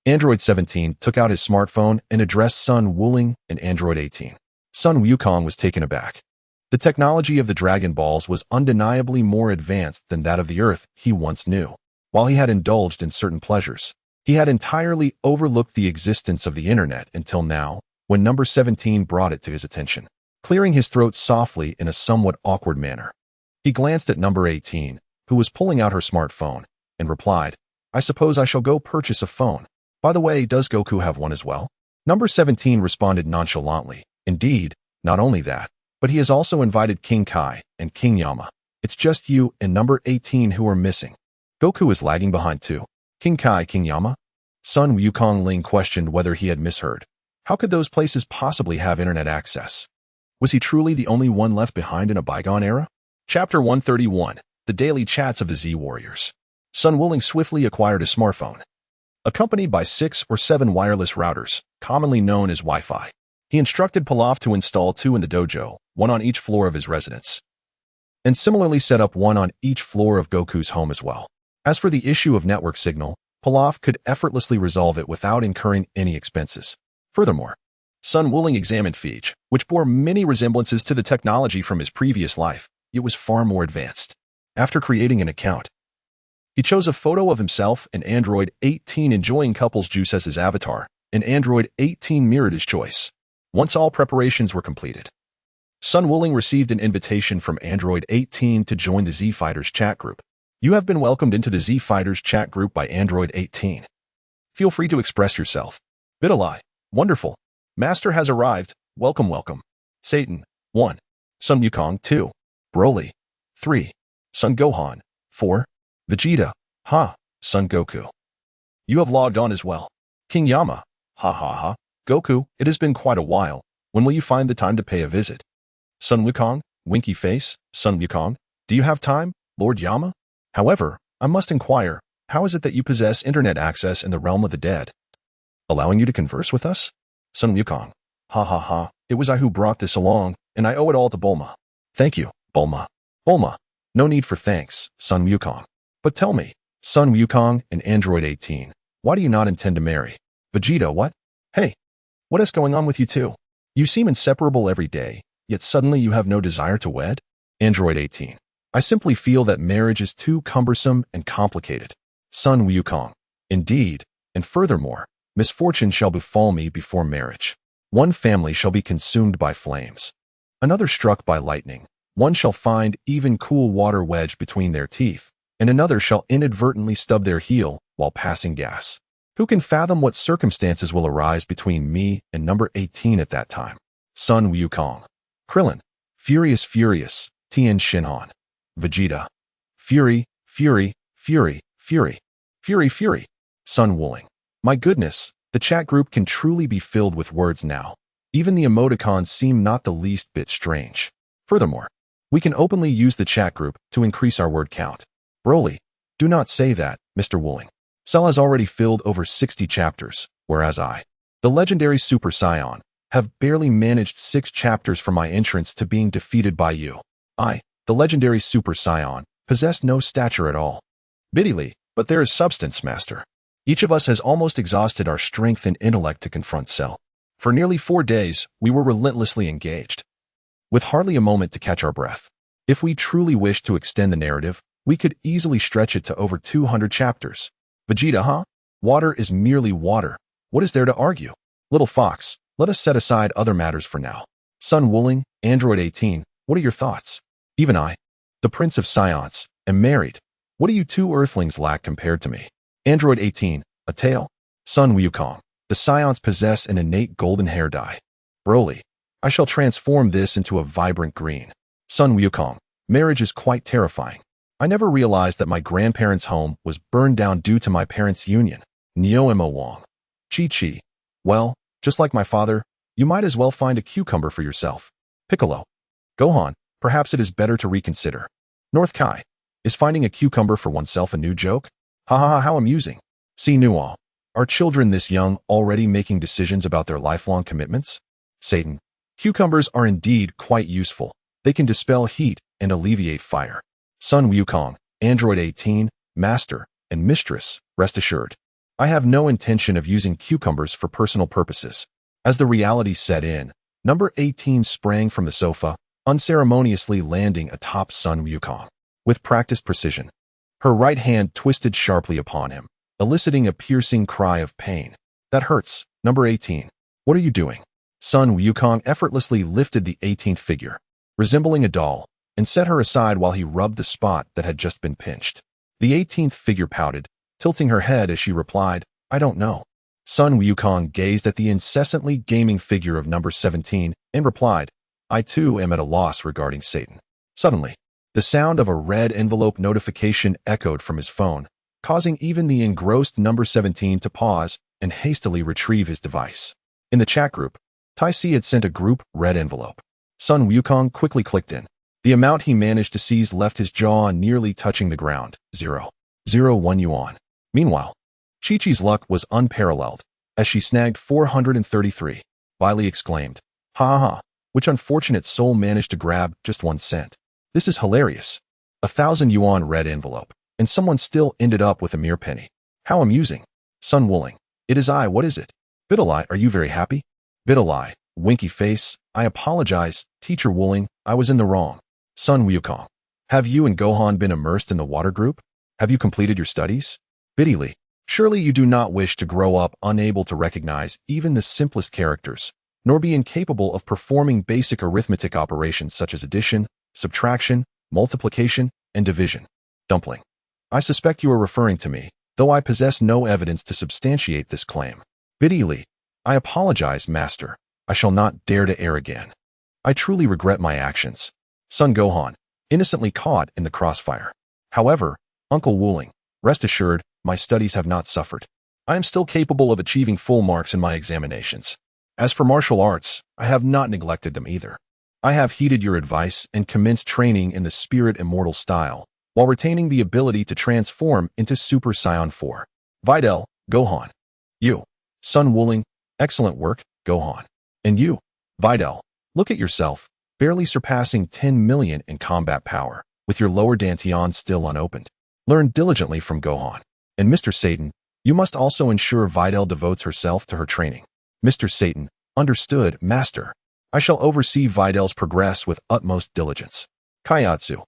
Android 17 took out his smartphone and addressed Sun Wullian and Android 18. Sun Wukong was taken aback. The technology of the Dragon Balls was undeniably more advanced than that of the Earth he once knew. While he had indulged in certain pleasures, he had entirely overlooked the existence of the internet until now, when number 17 brought it to his attention. Clearing his throat softly in a somewhat awkward manner, he glanced at number 18, who was pulling out her smartphone, and replied, "I suppose I shall go purchase a phone. By the way, does Goku have one as well?" Number 17 responded nonchalantly, "Indeed, not only that, but he has also invited King Kai and King Yama. It's just you and number 18 who are missing. Goku is lagging behind too." "King Kai, King Yama?" Sun Wukong Ling questioned whether he had misheard. How could those places possibly have internet access? Was he truly the only one left behind in a bygone era? Chapter 131. The Daily Chats of the Z-Warriors. Sun Wuling swiftly acquired a smartphone, accompanied by 6 or 7 wireless routers, commonly known as Wi-Fi. He instructed Pilaf to install 2 in the dojo, 1 on each floor of his residence, and similarly set up 1 on each floor of Goku's home as well. As for the issue of network signal, Pilaf could effortlessly resolve it without incurring any expenses. Furthermore, Sun Wuling examined Fij, which bore many resemblances to the technology from his previous life. It was far more advanced. After creating an account, he chose a photo of himself and Android 18 enjoying couples juice as his avatar, and Android 18 mirrored his choice. Once all preparations were completed, Sun Wuling received an invitation from Android 18 to join the Z Fighters chat group. You have been welcomed into the Z Fighters chat group by Android 18. Feel free to express yourself. Bitalai. Wonderful. Master has arrived. Welcome, welcome. Satan. 1. Sun Wukong. 2. Broly. 3. Sun Gohan. 4. Vegeta. Ha. Sun Goku. You have logged on as well. King Yama. Ha ha ha. Goku, it has been quite a while. When will you find the time to pay a visit? Sun Wukong. Winky face. Sun Wukong. Do you have time, Lord Yama? However, I must inquire, how is it that you possess internet access in the realm of the dead, allowing you to converse with us? Sun Wukong. Ha ha ha. It was I who brought this along, and I owe it all to Bulma. Thank you, Bulma. Bulma. No need for thanks, Sun Wukong. But tell me, Sun Wukong and Android 18, why do you not intend to marry? Vegeta, what? Hey, what is going on with you two? You seem inseparable every day, yet suddenly you have no desire to wed? Android 18. I simply feel that marriage is too cumbersome and complicated. Sun Wukong. Indeed, and furthermore, misfortune shall befall me before marriage. One family shall be consumed by flames, another struck by lightning. One shall find even cool water wedged between their teeth, and another shall inadvertently stub their heel while passing gas. Who can fathom what circumstances will arise between me and number 18 at that time? Sun Wukong. Krillin. Furious, furious. Tien Shinhan. Vegeta. Fury, fury, fury, fury, fury, fury. Sun Wuling. My goodness, the chat group can truly be filled with words now. Even the emoticons seem not the least bit strange. Furthermore, we can openly use the chat group to increase our word count. Broly, do not say that, Mr. Wuling. Cell has already filled over 60 chapters, whereas I, the legendary Super Saiyan, have barely managed 6 chapters from my entrance to being defeated by you. I, the legendary Super Saiyan, possess no stature at all. Bitterly, but there is substance, Master. Each of us has almost exhausted our strength and intellect to confront Cell. For nearly 4 days, we were relentlessly engaged, with hardly a moment to catch our breath. If we truly wished to extend the narrative, we could easily stretch it to over 200 chapters. Vegeta, huh? Water is merely water. What is there to argue? Little Fox, let us set aside other matters for now. Sun Wuling, Android 18, what are your thoughts? Even I, the Prince of Saiyans, am married. What do you two Earthlings lack compared to me? Android 18, a tail. Sun Wukong, the Saiyans possess an innate golden hair dye. Broly, I shall transform this into a vibrant green. Sun Wukong, marriage is quite terrifying. I never realized that my grandparents' home was burned down due to my parents' union. Neo Mo Wong. Chi-Chi. Well, just like my father, you might as well find a cucumber for yourself. Piccolo. Gohan, perhaps it is better to reconsider. North Kai. Is finding a cucumber for oneself a new joke? Ha ha ha, how amusing. See Nual. Are children this young already making decisions about their lifelong commitments? Satan. Cucumbers are indeed quite useful. They can dispel heat and alleviate fire. Sun Wukong, Android 18, Master, and Mistress, rest assured. I have no intention of using cucumbers for personal purposes. As the reality set in, number 18 sprang from the sofa, unceremoniously landing atop Sun Wukong. With practiced precision, her right hand twisted sharply upon him, eliciting a piercing cry of pain. That hurts, number 18. What are you doing? Sun Wukong effortlessly lifted the 18th figure, resembling a doll, and set her aside while he rubbed the spot that had just been pinched. The 18th figure pouted, tilting her head as she replied, I don't know. Sun Wukong gazed at the incessantly gaming figure of number 17 and replied, I too am at a loss regarding Satan. Suddenly, the sound of a red envelope notification echoed from his phone, causing even the engrossed number 17 to pause and hastily retrieve his device. In the chat group, Tai Si had sent a group red envelope. Sun Wukong quickly clicked in. The amount he managed to seize left his jaw nearly touching the ground. 0.01 yuan. Meanwhile, Chi-Chi's luck was unparalleled, as she snagged 433. Bailey exclaimed, "Ha ha, which unfortunate soul managed to grab just 1 cent? This is hilarious. 1,000 yuan red envelope, and someone still ended up with a mere penny. How amusing." Sun Wuling, "It is I, what is it?" Bidalai, "Are you very happy?" Bidalai, winky face, "I apologize, Teacher Wuling, I was in the wrong." Sun Wukong, "Have you and Gohan been immersed in the water group? Have you completed your studies?" Biddy, "Surely you do not wish to grow up unable to recognize even the simplest characters, nor be incapable of performing basic arithmetic operations such as addition, subtraction, multiplication, and division." Dumpling, "I suspect you are referring to me, though I possess no evidence to substantiate this claim." Biddy, "I apologize, Master. I shall not dare to err again. I truly regret my actions." Son Gohan, innocently caught in the crossfire. "However, Uncle Wuling, rest assured, my studies have not suffered. I am still capable of achieving full marks in my examinations. As for martial arts, I have not neglected them either. I have heeded your advice and commenced training in the Spirit Immortal style, while retaining the ability to transform into Super Saiyan 4. Videl, Gohan. You, Sun Wuling, excellent work, Gohan. And you, Videl, look at yourself, barely surpassing 10 million in combat power, with your lower dantian still unopened. Learn diligently from Gohan. And Mr. Satan, you must also ensure Videl devotes herself to her training." Mr. Satan, "Understood, Master. I shall oversee Videl's progress with utmost diligence." Kaiatsu,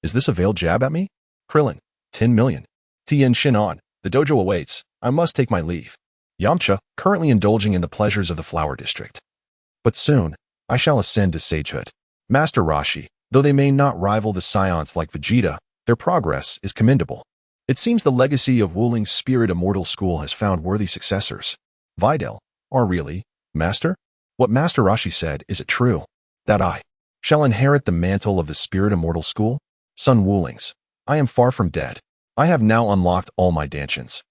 "Is this a veiled jab at me?" Krillin, 10 million. Tien Shinon, "The dojo awaits. I must take my leave." Yamcha, currently indulging in the pleasures of the Flower District. "But soon, I shall ascend to sagehood." Master Roshi, "Though they may not rival the Saiyans like Vegeta, their progress is commendable. It seems the legacy of Wuling's Spirit Immortal School has found worthy successors." Videl, "Are really, Master? What Master Roshi said, is it true? That I shall inherit the mantle of the Spirit Immortal School?" Sun Wulings, "I am far from dead. I have now unlocked all my dantians.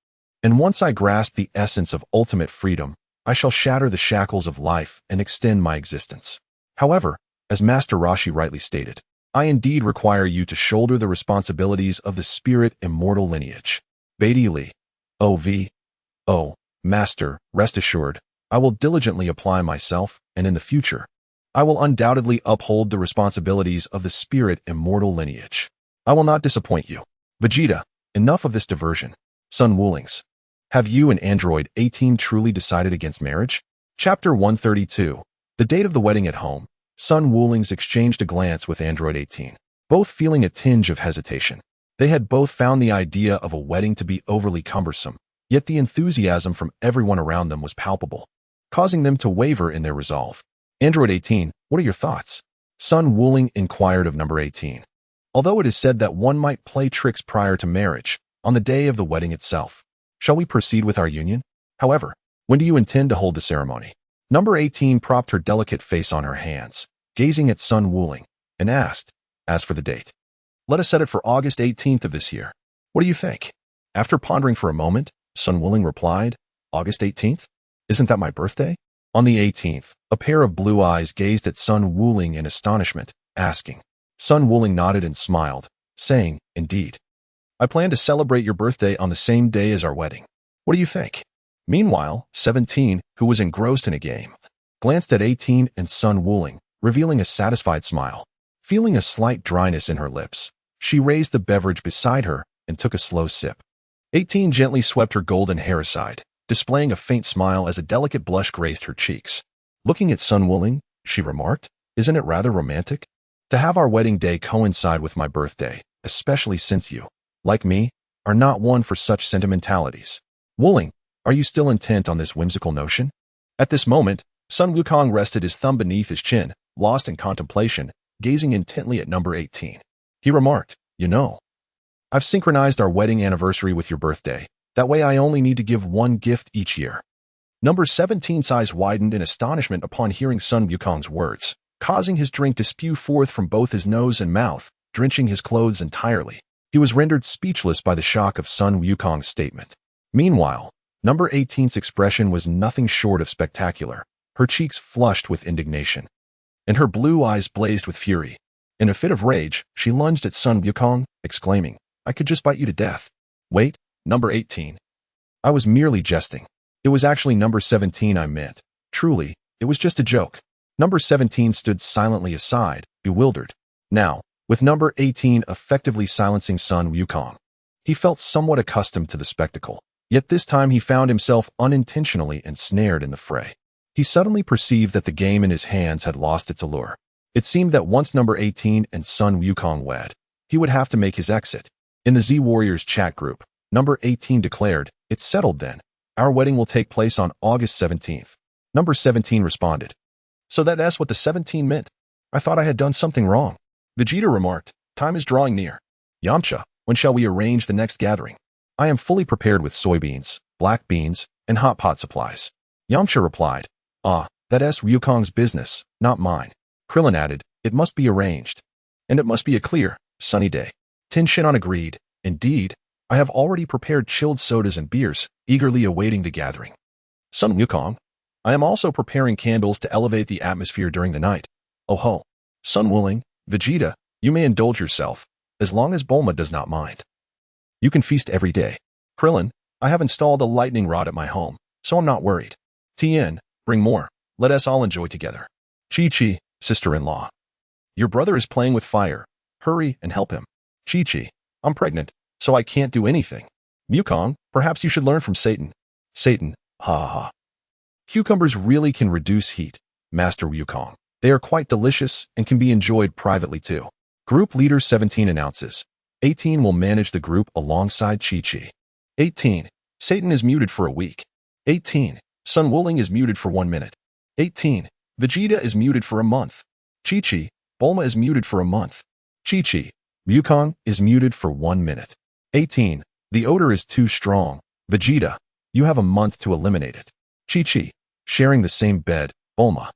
And once I grasp the essence of ultimate freedom, I shall shatter the shackles of life and extend my existence. However, as Master Roshi rightly stated, I indeed require you to shoulder the responsibilities of the Spirit Immortal lineage." Beatty Lee, "Oh, Master, rest assured, I will diligently apply myself, and in the future, I will undoubtedly uphold the responsibilities of the Spirit Immortal lineage. I will not disappoint you." Vegeta, "Enough of this diversion. Sun Wulings, have you and Android 18 truly decided against marriage?" Chapter 132, the date of the wedding at home. Sun Wulings exchanged a glance with Android 18, both feeling a tinge of hesitation. They had both found the idea of a wedding to be overly cumbersome, yet the enthusiasm from everyone around them was palpable, causing them to waver in their resolve. Android 18, "What are your thoughts?" Sun Wuling inquired of number 18. "Although it is said that one might play tricks prior to marriage, on the day of the wedding itself, shall we proceed with our union? However, when do you intend to hold the ceremony?" Number 18 propped her delicate face on her hands, gazing at Sun Wuling, and asked, "As for the date, let us set it for August 18th of this year. What do you think?" After pondering for a moment, Sun Wuling replied, "August 18th? Isn't that my birthday?" On the 18th, a pair of blue eyes gazed at Sun Wuling in astonishment, asking. Sun Wuling nodded and smiled, saying, "Indeed. I plan to celebrate your birthday on the same day as our wedding. What do you think?" Meanwhile, 17, who was engrossed in a game, glanced at 18 and Sun Wuling, revealing a satisfied smile. Feeling a slight dryness in her lips, she raised the beverage beside her and took a slow sip. 18 gently swept her golden hair aside, displaying a faint smile as a delicate blush graced her cheeks. Looking at Sun Wuling, she remarked, "Isn't it rather romantic to have our wedding day coincide with my birthday, especially since you, like me, are not one for such sentimentalities? Wuling, are you still intent on this whimsical notion?" At this moment, Sun Wukong rested his thumb beneath his chin, lost in contemplation, gazing intently at number 18. He remarked, "You know, I've synchronized our wedding anniversary with your birthday. That way I only need to give one gift each year." Number 17's eyes widened in astonishment upon hearing Sun Wukong's words, causing his drink to spew forth from both his nose and mouth, drenching his clothes entirely. He was rendered speechless by the shock of Sun Wukong's statement. Meanwhile, Number 18's expression was nothing short of spectacular. Her cheeks flushed with indignation, and her blue eyes blazed with fury. In a fit of rage, she lunged at Sun Wukong, exclaiming, "I could just bite you to death." Wait, number 18. I was merely jesting. It was actually number 17 I meant. Truly, it was just a joke. Number 17 stood silently aside, bewildered. Now, with number 18 effectively silencing Sun Wukong, he felt somewhat accustomed to the spectacle. Yet this time he found himself unintentionally ensnared in the fray. He suddenly perceived that the game in his hands had lost its allure. It seemed that once number 18 and Sun Wukong wed, he would have to make his exit. In the Z Warriors chat group, number 18 declared, "It's settled then. Our wedding will take place on August 17th. Number 17 responded, "So that's what the 17 meant? I thought I had done something wrong." Vegeta remarked, "Time is drawing near. Yamcha, when shall we arrange the next gathering? I am fully prepared with soybeans, black beans, and hot pot supplies." Yamcha replied, "That's Wukong's business, not mine." Krillin added, "It must be arranged. And it must be a clear, sunny day." Tenshinhan agreed, "Indeed, I have already prepared chilled sodas and beers, eagerly awaiting the gathering." Sun Wukong, "I am also preparing candles to elevate the atmosphere during the night. Oh ho. Sun Wuling, Vegeta, you may indulge yourself, as long as Bulma does not mind. You can feast every day. Krillin, I have installed a lightning rod at my home, so I'm not worried. Tien, bring more. Let us all enjoy together. Chi-Chi, sister-in-law, your brother is playing with fire. Hurry and help him. Chi-Chi, I'm pregnant, so I can't do anything. Wukong, perhaps you should learn from Satan. Satan, ha ha ha. Cucumbers really can reduce heat, Master Wukong. They are quite delicious and can be enjoyed privately too. Group Leader 17 announces, 18 will manage the group alongside Chi-Chi. 18, Satan is muted for a week. 18, Sun Wuling is muted for 1 minute. 18, Vegeta is muted for a month. Chi-Chi, Bulma is muted for a month. Chi-Chi, Wukong is muted for 1 minute. 18, the odor is too strong. Vegeta, you have a month to eliminate it. Chi-Chi, sharing the same bed. Bulma,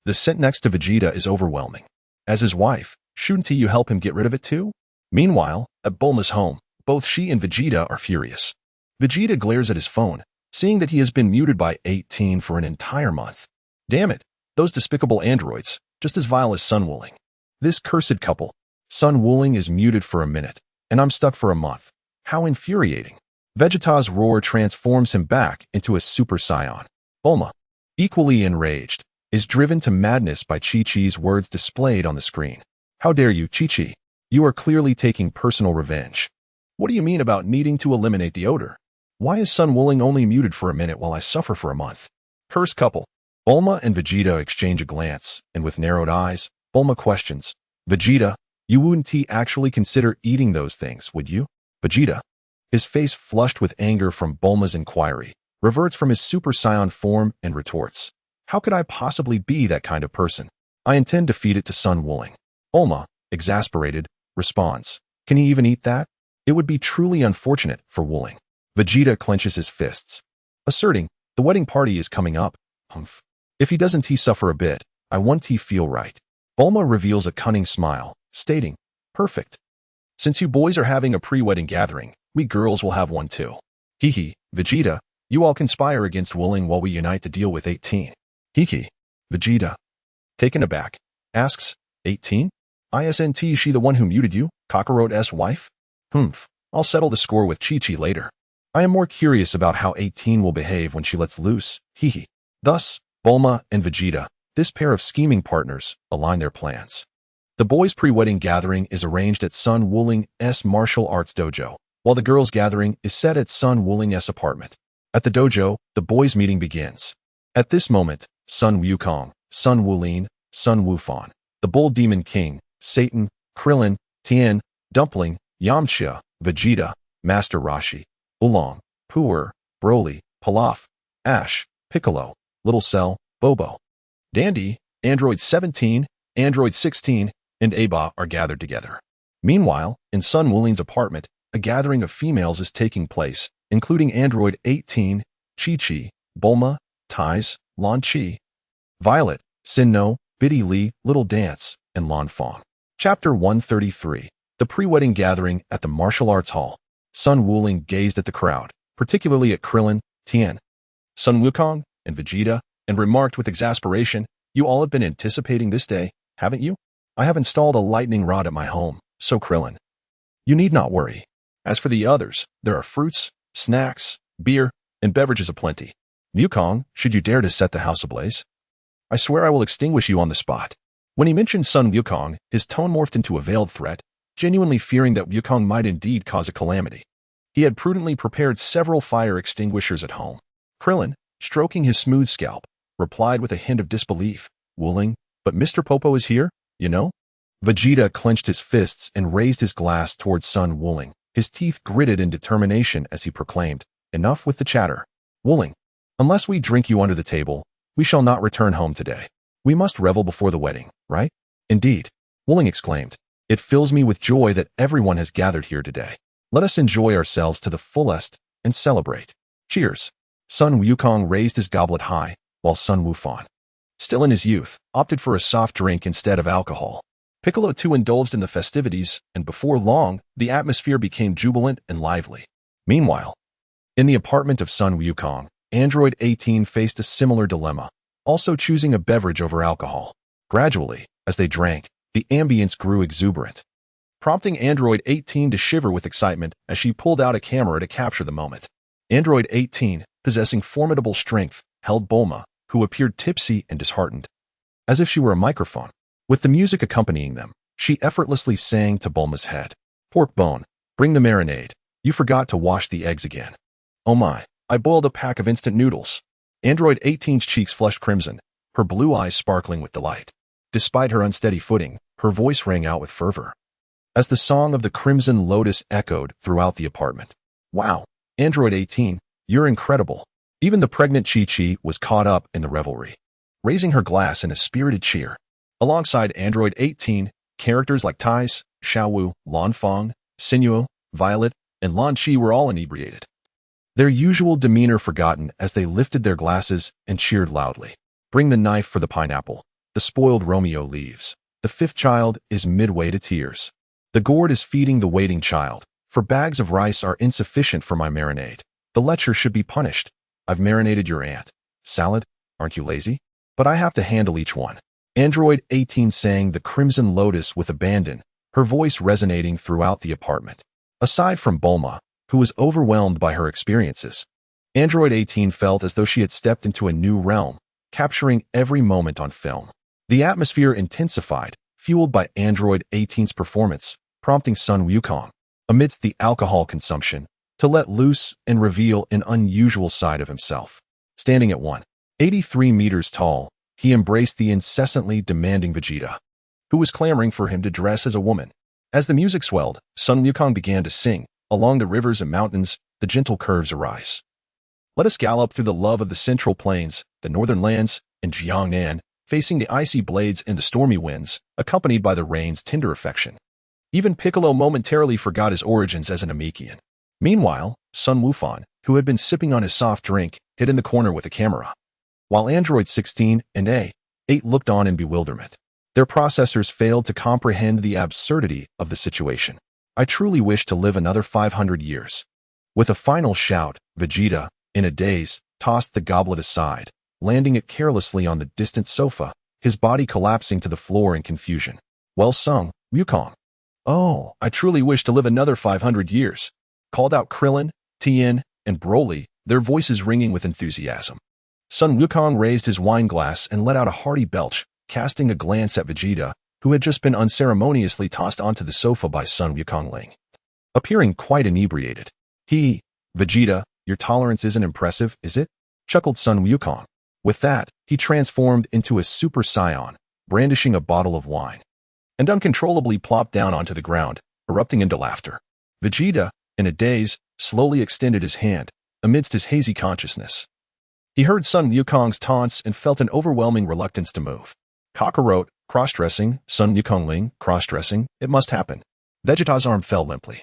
the scent next to Vegeta is overwhelming. As his wife, shouldn't you help him get rid of it too? Meanwhile, at Bulma's home, both she and Vegeta are furious. Vegeta glares at his phone, seeing that he has been muted by 18 for an entire month. Damn it, those despicable androids, just as vile as Sun Wuling. This cursed couple. Sun Wuling is muted for a minute, and I'm stuck for a month. How infuriating. Vegeta's roar transforms him back into a Super Saiyan. Bulma, equally enraged, is driven to madness by Chi-Chi's words displayed on the screen. How dare you, Chi-Chi? You are clearly taking personal revenge. What do you mean about needing to eliminate the odor? Why is Sun Wuling only muted for a minute while I suffer for a month? Cursed couple. Bulma and Vegeta exchange a glance, and with narrowed eyes, Bulma questions, Vegeta, you wouldn't actually consider eating those things, would you? Vegeta, his face flushed with anger from Bulma's inquiry, reverts from his Super Saiyan form and retorts, how could I possibly be that kind of person? I intend to feed it to Sun Wuling. Bulma, exasperated, responds, can he even eat that? It would be truly unfortunate for Wuling. Vegeta clenches his fists, asserting, the wedding party is coming up. Humph. If he doesn't suffer a bit, I want to feel right. Bulma reveals a cunning smile, stating, perfect. Since you boys are having a pre-wedding gathering, we girls will have one too. Hee, Vegeta, you all conspire against Wuling while we unite to deal with 18. Hee, Vegeta, taken aback, asks, 18? Isn't she the one who muted you, Kakarot's wife? Humph, I'll settle the score with Chi-Chi later. I am more curious about how 18 will behave when she lets loose. Hee. Thus, Bulma and Vegeta, this pair of scheming partners, align their plans. The boys' pre-wedding gathering is arranged at Sun Wuling's martial arts dojo, while the girls' gathering is set at Sun Wuling's apartment. At the dojo, the boys' meeting begins. At this moment, Sun Wukong, Sun Wuling, Sun Wufan, the Bull Demon King, Satan, Krillin, Tien, Dumpling, Yamcha, Vegeta, Master Roshi, Oolong, Puer, Broly, Pilaf, Ash, Piccolo, Little Cell, Bobo, Dandy, Android 17, Android 16, and Aba are gathered together. Meanwhile, in Sun Wuling's apartment, a gathering of females is taking place, including Android 18, Chi-Chi, Bulma, Tais, Lan Chi, Violet, Sinnoh, Biddy Lee, Little Dance, and Lan Fong. Chapter 133. The pre-wedding gathering at the martial arts hall. Sun Wuling gazed at the crowd, particularly at Krillin, Tien, Sun Wukong, and Vegeta, and remarked with exasperation, "You all have been anticipating this day, haven't you? I have installed a lightning rod at my home, so Krillin, you need not worry. As for the others, there are fruits, snacks, beer, and beverages aplenty. Wukong, should you dare to set the house ablaze, I swear I will extinguish you on the spot." When he mentioned Sun Wukong, his tone morphed into a veiled threat, genuinely fearing that Wukong might indeed cause a calamity. He had prudently prepared several fire extinguishers at home. Krillin, stroking his smooth scalp, replied with a hint of disbelief, "Wooling, but Mr. Popo is here, you know?" Vegeta clenched his fists and raised his glass towards Sun Wooling. His teeth gritted in determination as he proclaimed, "Enough with the chatter. Wooling, unless we drink you under the table, we shall not return home today. We must revel before the wedding, right?" "Indeed," Wooling exclaimed. "It fills me with joy that everyone has gathered here today. Let us enjoy ourselves to the fullest and celebrate. Cheers." Sun Wukong raised his goblet high, while Sun Wufan, still in his youth, opted for a soft drink instead of alcohol. Piccolo too indulged in the festivities, and before long, the atmosphere became jubilant and lively. Meanwhile, in the apartment of Sun Wukong, Android 18 faced a similar dilemma, also choosing a beverage over alcohol. Gradually, as they drank, the ambience grew exuberant, prompting Android 18 to shiver with excitement as she pulled out a camera to capture the moment. Android 18, possessing formidable strength, held Bulma, who appeared tipsy and disheartened, as if she were a microphone. With the music accompanying them, she effortlessly sang to Bulma's head, "Pork bone, bring the marinade. You forgot to wash the eggs again. Oh my, I boiled a pack of instant noodles." Android 18's cheeks flushed crimson, her blue eyes sparkling with delight. Despite her unsteady footing, her voice rang out with fervor, as the song of the Crimson Lotus echoed throughout the apartment. "Wow, Android 18, you're incredible." Even the pregnant Chi-Chi was caught up in the revelry, raising her glass in a spirited cheer. Alongside Android 18, characters like Tais, Xiaowu, Lan Feng, Sinuo, Violet, and Lan Chi were all inebriated, their usual demeanor forgotten as they lifted their glasses and cheered loudly. "Bring the knife for the pineapple. The spoiled Romeo leaves. The fifth child is midway to tears. The gourd is feeding the waiting child, for bags of rice are insufficient for my marinade. The lecher should be punished. I've marinated your aunt. Salad, aren't you lazy? But I have to handle each one." Android 18 sang the Crimson Lotus with abandon, her voice resonating throughout the apartment. Aside from Bulma, who was overwhelmed by her experiences, Android 18 felt as though she had stepped into a new realm, capturing every moment on film. The atmosphere intensified, fueled by Android 18's performance, prompting Sun Wukong, amidst the alcohol consumption, to let loose and reveal an unusual side of himself. Standing at 183 meters tall, he embraced the incessantly demanding Vegeta, who was clamoring for him to dress as a woman. As the music swelled, Sun Wukong began to sing, "Along the rivers and mountains, the gentle curves arise. Let us gallop through the love of the central plains, the northern lands, and Jiangnan, facing the icy blades and the stormy winds, accompanied by the rain's tender affection." Even Piccolo momentarily forgot his origins as an Namekian. Meanwhile, Sun Wufan, who had been sipping on his soft drink, hid in the corner with a camera, while Android 16 and A8 looked on in bewilderment. Their processors failed to comprehend the absurdity of the situation. "I truly wish to live another 500 years. With a final shout, Vegeta, in a daze, tossed the goblet aside, landing it carelessly on the distant sofa, his body collapsing to the floor in confusion. "Well sung, Wukong." "Oh, I truly wish to live another 500 years," called out Krillin, Tien, and Broly, their voices ringing with enthusiasm. Sun Wukong raised his wine glass and let out a hearty belch, casting a glance at Vegeta, who had just been unceremoniously tossed onto the sofa by Sun Wukong Ling, appearing quite inebriated. "Vegeta, your tolerance isn't impressive, is it?" chuckled Sun Wukong. With that, he transformed into a Super Saiyan, brandishing a bottle of wine, and uncontrollably plopped down onto the ground, erupting into laughter. Vegeta, in a daze, slowly extended his hand, amidst his hazy consciousness. He heard Sun Wukong's taunts and felt an overwhelming reluctance to move. Kakarot, cross-dressing, Sun Wukong Ling, cross-dressing, it must happen. Vegeta's arm fell limply,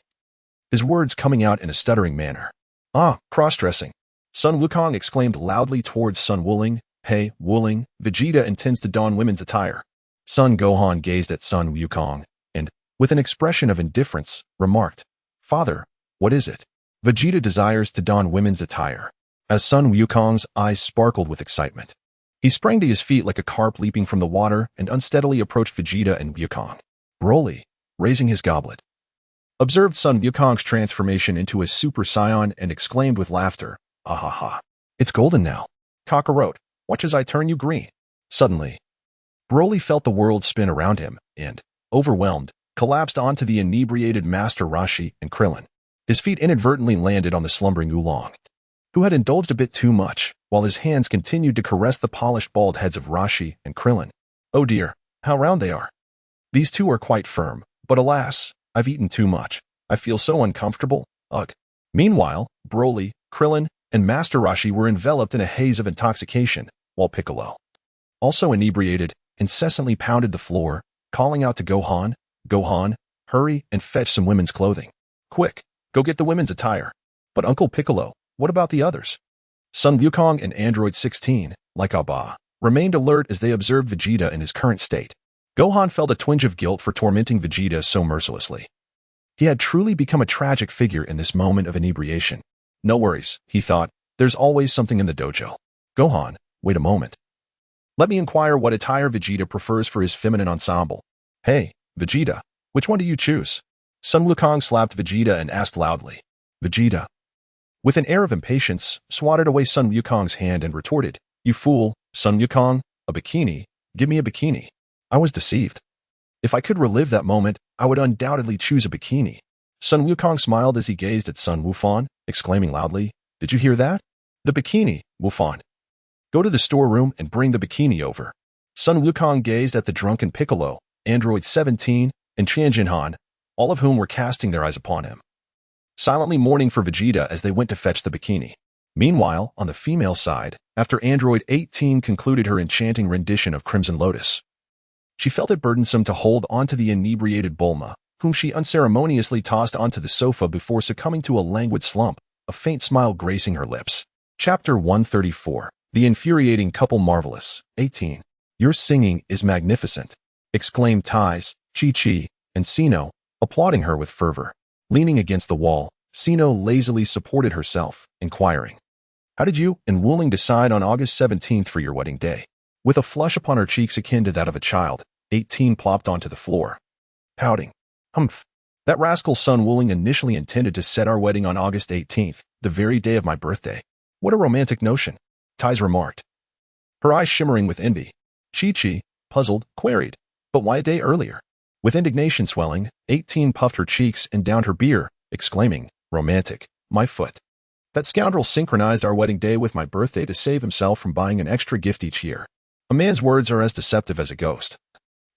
his words coming out in a stuttering manner. "Ah, cross-dressing." Sun Wukong exclaimed loudly towards Sun Wooling. "Hey, Wooling, Vegeta intends to don women's attire." Sun Gohan gazed at Sun Wukong, and, with an expression of indifference, remarked, "Father, what is it?" "Vegeta desires to don women's attire." as Sun Wukong's eyes sparkled with excitement. He sprang to his feet like a carp leaping from the water and unsteadily approached Vegeta and Wukong. Broly, raising his goblet, observed Sun Wukong's transformation into a Super Saiyan and exclaimed with laughter, "Ah ha ha. It's golden now. Kakarot, watch as I turn you green." Suddenly, Broly felt the world spin around him and, overwhelmed, collapsed onto the inebriated Master Roshi and Krillin. His feet inadvertently landed on the slumbering Oolong, who had indulged a bit too much, while his hands continued to caress the polished bald heads of Roshi and Krillin. Oh dear, how round they are. These two are quite firm, but alas, I've eaten too much. I feel so uncomfortable. Ugh. Meanwhile, Broly, Krillin, and Master Roshi were enveloped in a haze of intoxication, while Piccolo, also inebriated, incessantly pounded the floor, calling out to Gohan, "Gohan, hurry and fetch some women's clothing. Quick, go get the women's attire." But Uncle Piccolo, what about the others? Sun Wukong and Android 16, like Abba, remained alert as they observed Vegeta in his current state. Gohan felt a twinge of guilt for tormenting Vegeta so mercilessly. He had truly become a tragic figure in this moment of inebriation. No worries, he thought, there's always something in the dojo. Gohan, wait a moment. Let me inquire what attire Vegeta prefers for his feminine ensemble. Hey, Vegeta, which one do you choose? Sun Wukong slapped Vegeta and asked loudly. Vegeta, with an air of impatience, swatted away Sun Wukong's hand and retorted, "You fool, Sun Wukong, a bikini, give me a bikini." I was deceived. If I could relive that moment, I would undoubtedly choose a bikini. Sun Wukong smiled as he gazed at Sun Wufan, exclaiming loudly, "Did you hear that? The bikini, Wufan. Go to the storeroom and bring the bikini over." Sun Wukong gazed at the drunken Piccolo, Android 17, and Tianjinhan, all of whom were casting their eyes upon him, silently mourning for Vegeta as they went to fetch the bikini. Meanwhile, on the female side, after Android 18 concluded her enchanting rendition of Crimson Lotus, she felt it burdensome to hold onto the inebriated Bulma, whom she unceremoniously tossed onto the sofa before succumbing to a languid slump, a faint smile gracing her lips. Chapter 134. The Infuriating Couple Marvelous. 18. Your singing is magnificent, exclaimed Tais, Chi-Chi, and Sino, applauding her with fervor. Leaning against the wall, Sino lazily supported herself, inquiring, "How did you and Wuling decide on August 17th for your wedding day?" With a flush upon her cheeks akin to that of a child, 18 plopped onto the floor, pouting. "Humph. That rascal Sun Wuling initially intended to set our wedding on August 18th, the very day of my birthday. What a romantic notion," Tais remarked, her eyes shimmering with envy. Chi-Chi, puzzled, queried, "But why a day earlier?" With indignation swelling, 18 puffed her cheeks and downed her beer, exclaiming, "Romantic, my foot. That scoundrel synchronized our wedding day with my birthday to save himself from buying an extra gift each year. A man's words are as deceptive as a ghost.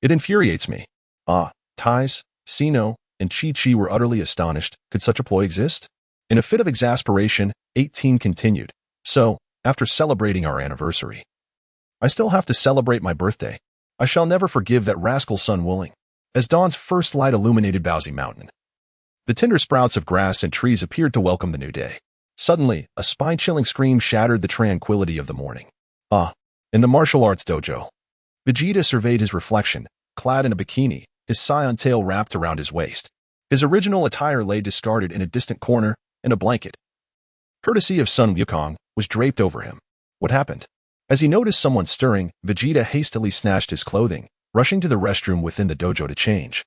It infuriates me." Ah, Tais, Sino, and Chi-Chi were utterly astonished. Could such a ploy exist? In a fit of exasperation, 18 continued. "So, after celebrating our anniversary, I still have to celebrate my birthday. I shall never forgive that rascal Sun Wuling." As dawn's first light illuminated Bowsy Mountain, the tender sprouts of grass and trees appeared to welcome the new day. Suddenly, a spine-chilling scream shattered the tranquility of the morning. Ah, in the martial arts dojo, Vegeta surveyed his reflection, clad in a bikini, his Saiyan tail wrapped around his waist. His original attire lay discarded in a distant corner, and a blanket, courtesy of Sun Wukong, was draped over him. What happened? As he noticed someone stirring, Vegeta hastily snatched his clothing, rushing to the restroom within the dojo to change,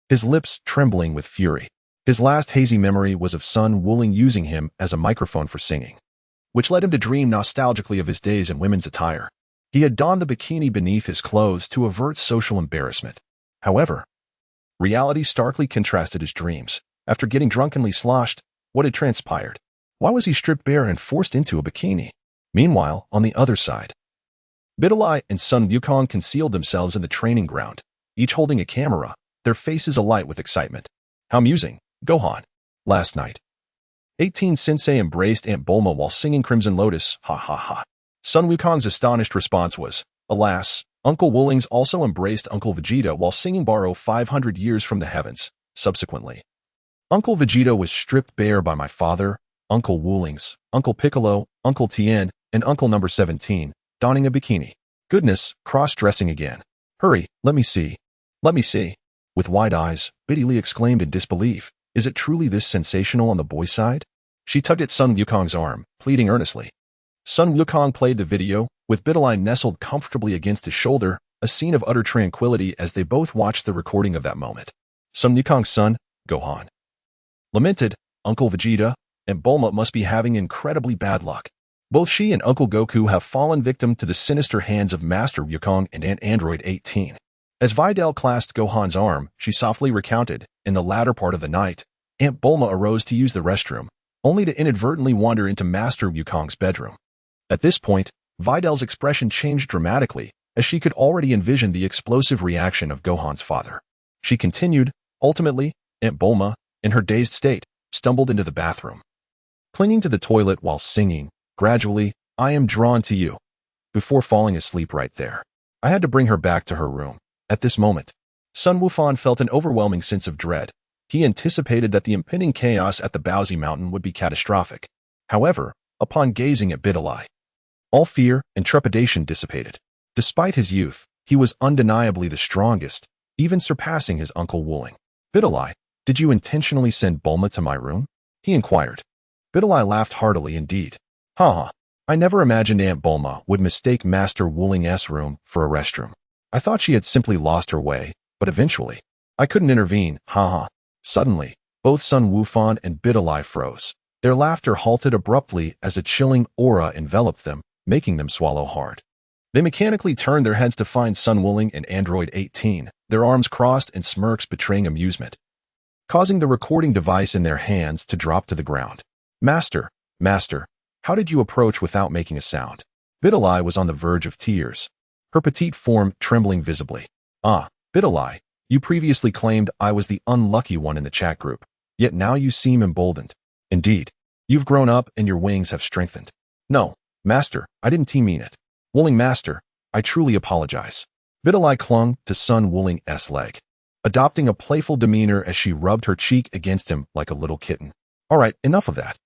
his lips trembling with fury. His last hazy memory was of Sun Wuling using him as a microphone for singing, which led him to dream nostalgically of his days in women's attire. He had donned the bikini beneath his clothes to avert social embarrassment. However, reality starkly contrasted his dreams. After getting drunkenly sloshed, what had transpired? Why was he stripped bare and forced into a bikini? Meanwhile, on the other side, Bidalai and Sun Wukong concealed themselves in the training ground, each holding a camera, their faces alight with excitement. How amusing, Gohan. Last night, 18 Sensei embraced Aunt Bulma while singing Crimson Lotus, ha ha ha. Sun Wukong's astonished response was, alas, Uncle Wuling's also embraced Uncle Vegeta while singing Borrow 500 Years from the Heavens. Subsequently, Uncle Vegeta was stripped bare by my father, Uncle Wuling's, Uncle Piccolo, Uncle Tien, and Uncle number 17, donning a bikini. Goodness, cross-dressing again. Hurry, let me see. Let me see. With wide eyes, Biddy Lee exclaimed in disbelief, is it truly this sensational on the boy's side? She tugged at Sun Wukong's arm, pleading earnestly. Sun Wukong played the video, with Bitterline nestled comfortably against his shoulder, a scene of utter tranquility as they both watched the recording of that moment. Sun Wukong's son, Gohan, lamented, Uncle Vegeta and Bulma must be having incredibly bad luck. Both she and Uncle Goku have fallen victim to the sinister hands of Master Wukong and Android 18. As Videl clasped Gohan's arm, she softly recounted, in the latter part of the night, Aunt Bulma arose to use the restroom, only to inadvertently wander into Master Wukong's bedroom. At this point, Videl's expression changed dramatically, as she could already envision the explosive reaction of Gohan's father. She continued, ultimately, Aunt Bulma, in her dazed state, stumbled into the bathroom. Clinging to the toilet while singing, gradually, I am drawn to you, before falling asleep right there. I had to bring her back to her room. At this moment, Sun Wufan felt an overwhelming sense of dread. He anticipated that the impending chaos at the Bowsy Mountain would be catastrophic. However, upon gazing at Bitterline, all fear and trepidation dissipated. Despite his youth, he was undeniably the strongest, even surpassing his Uncle Wuling. Bitterline, did you intentionally send Bulma to my room? He inquired. Bitterline laughed heartily indeed. Haha, I never imagined Aunt Bulma would mistake Master Wuling's room for a restroom. I thought she had simply lost her way, but eventually, I couldn't intervene, haha. Suddenly, both Sun Wufan and Bitterline froze. Their laughter halted abruptly as a chilling aura enveloped them, making them swallow hard. They mechanically turned their heads to find Sun Wuling and Android 18, their arms crossed and smirks betraying amusement, causing the recording device in their hands to drop to the ground. Master, how did you approach without making a sound? Bitterline was on the verge of tears, her petite form trembling visibly. Bitterline, you previously claimed I was the unlucky one in the chat group, yet now you seem emboldened. Indeed, you've grown up and your wings have strengthened. No, Master, I didn't mean it. Wuling Master, I truly apologize. Bitterline clung to Sun Wuling's leg, adopting a playful demeanor as she rubbed her cheek against him like a little kitten. All right, enough of that.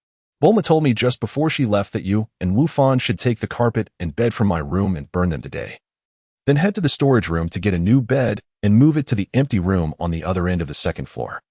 Bulma told me just before she left that you and Wufan should take the carpet and bed from my room and burn them today. Then head to the storage room to get a new bed and move it to the empty room on the other end of the second floor.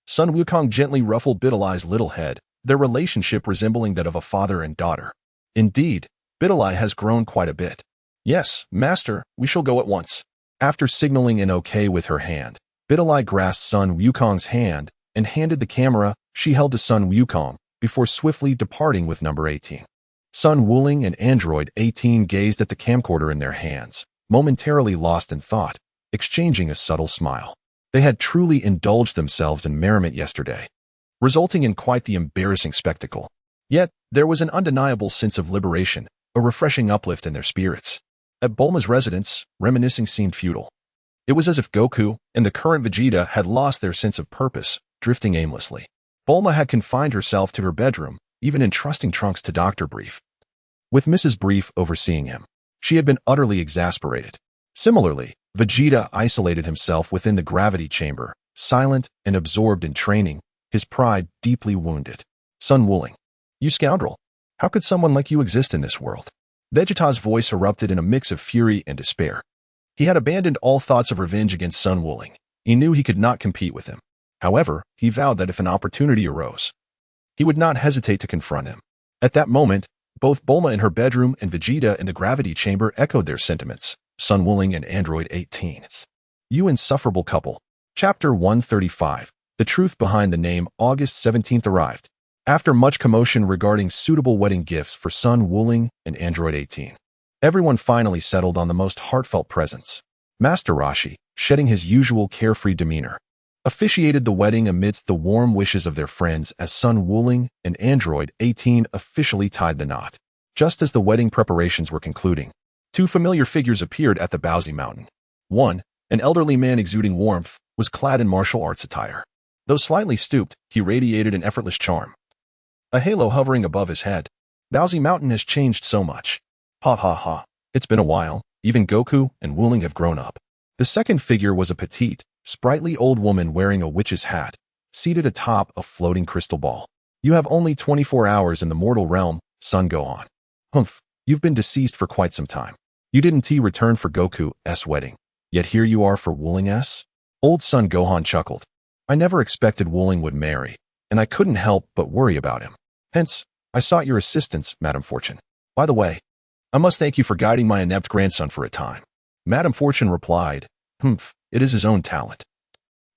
Sun Wukong gently ruffled Bitterline's little head, their relationship resembling that of a father and daughter. Indeed, Bitterline has grown quite a bit. Yes, Master, we shall go at once. After signaling an okay with her hand, Bitterline grasped Sun Wukong's hand and handed the camera she held to Sun Wukong before swiftly departing with number 18. Sun Wuling and Android 18 gazed at the camcorder in their hands, momentarily lost in thought, exchanging a subtle smile. They had truly indulged themselves in merriment yesterday, resulting in quite the embarrassing spectacle. Yet, there was an undeniable sense of liberation, a refreshing uplift in their spirits. At Bulma's residence, reminiscing seemed futile. It was as if Goku and the current Vegeta had lost their sense of purpose, drifting aimlessly. Bulma had confined herself to her bedroom, even entrusting Trunks to Dr. Brief, with Mrs. Brief overseeing him. She had been utterly exasperated. Similarly, Vegeta isolated himself within the gravity chamber, silent and absorbed in training, his pride deeply wounded. Sun Wuling, you scoundrel! How could someone like you exist in this world? Vegeta's voice erupted in a mix of fury and despair. He had abandoned all thoughts of revenge against Sun Wuling. He knew he could not compete with him. However, he vowed that if an opportunity arose, he would not hesitate to confront him. At that moment, both Bulma in her bedroom and Vegeta in the gravity chamber echoed their sentiments. Sun Wuling and Android 18. You insufferable couple. Chapter 135. The truth behind the name August 17th arrived. After much commotion regarding suitable wedding gifts for Sun Wuling and Android 18, everyone finally settled on the most heartfelt presents. Master Roshi, shedding his usual carefree demeanor, officiated the wedding amidst the warm wishes of their friends as Sun Wuling and Android 18 officially tied the knot. Just as the wedding preparations were concluding, two familiar figures appeared at the Bowsy Mountain. One, an elderly man exuding warmth, was clad in martial arts attire. Though slightly stooped, he radiated an effortless charm, a halo hovering above his head. Bowsy Mountain has changed so much. Ha ha ha. It's been a while. Even Goku and Wuling have grown up. The second figure was a petite, sprightly old woman wearing a witch's hat, seated atop a floating crystal ball. You have only 24 hours in the mortal realm, son Gohan. Humph, you've been deceased for quite some time. You didn't return for Goku's wedding, yet here you are for Wuling's? Old son Gohan chuckled. I never expected Wuling would marry, and I couldn't help but worry about him. Hence, I sought your assistance, Madam Fortune. By the way, I must thank you for guiding my inept grandson for a time. Madame Fortune replied, Humph, it is his own talent.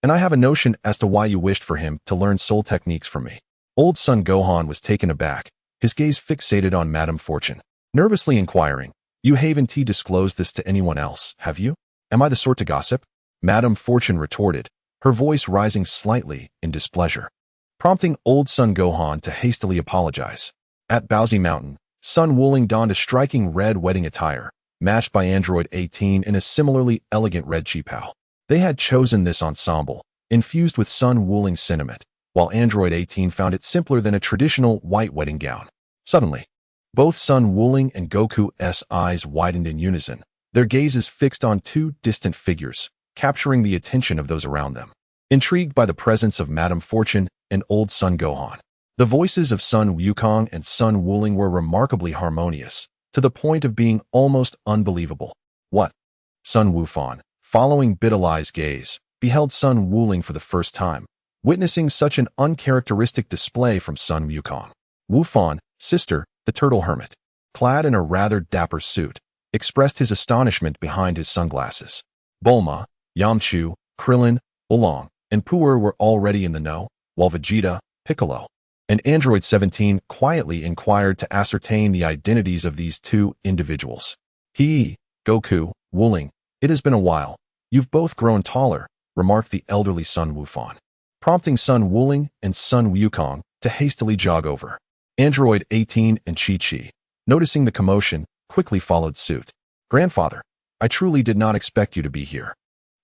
And I have a notion as to why you wished for him to learn soul techniques from me. Old son Gohan was taken aback, his gaze fixated on Madame Fortune, nervously inquiring, You haven't disclosed this to anyone else, have you? Am I the sort to gossip? Madame Fortune retorted, her voice rising slightly in displeasure, prompting old son Gohan to hastily apologize. At Bowsy Mountain, Sun Wuling donned a striking red wedding attire, matched by Android 18 in a similarly elegant red cheapao. They had chosen this ensemble, infused with Sun Wuling's sentiment, while Android 18 found it simpler than a traditional white wedding gown. Suddenly, both Sun Wuling and Goku's eyes widened in unison, their gazes fixed on two distant figures, capturing the attention of those around them. Intrigued by the presence of Madame Fortune and old son Gohan, the voices of Sun Wukong and Sun Wuling were remarkably harmonious, to the point of being almost unbelievable. What? Sun Wufan, following Bidalai's gaze, beheld Sun Wuling for the first time, witnessing such an uncharacteristic display from Sun Wukong. Wufan, sister, the turtle hermit, clad in a rather dapper suit, expressed his astonishment behind his sunglasses. Bulma, Yamchu, Krillin, Oolong, and Puer were already in the know, while Vegeta, Piccolo, and Android 17 quietly inquired to ascertain the identities of these two individuals. Goku, Wuling, it has been a while. You've both grown taller, remarked the elderly Sun Wufan, prompting Sun Wuling and Sun Wukong to hastily jog over. Android 18 and Chi-Chi, noticing the commotion, quickly followed suit. Grandfather, I truly did not expect you to be here.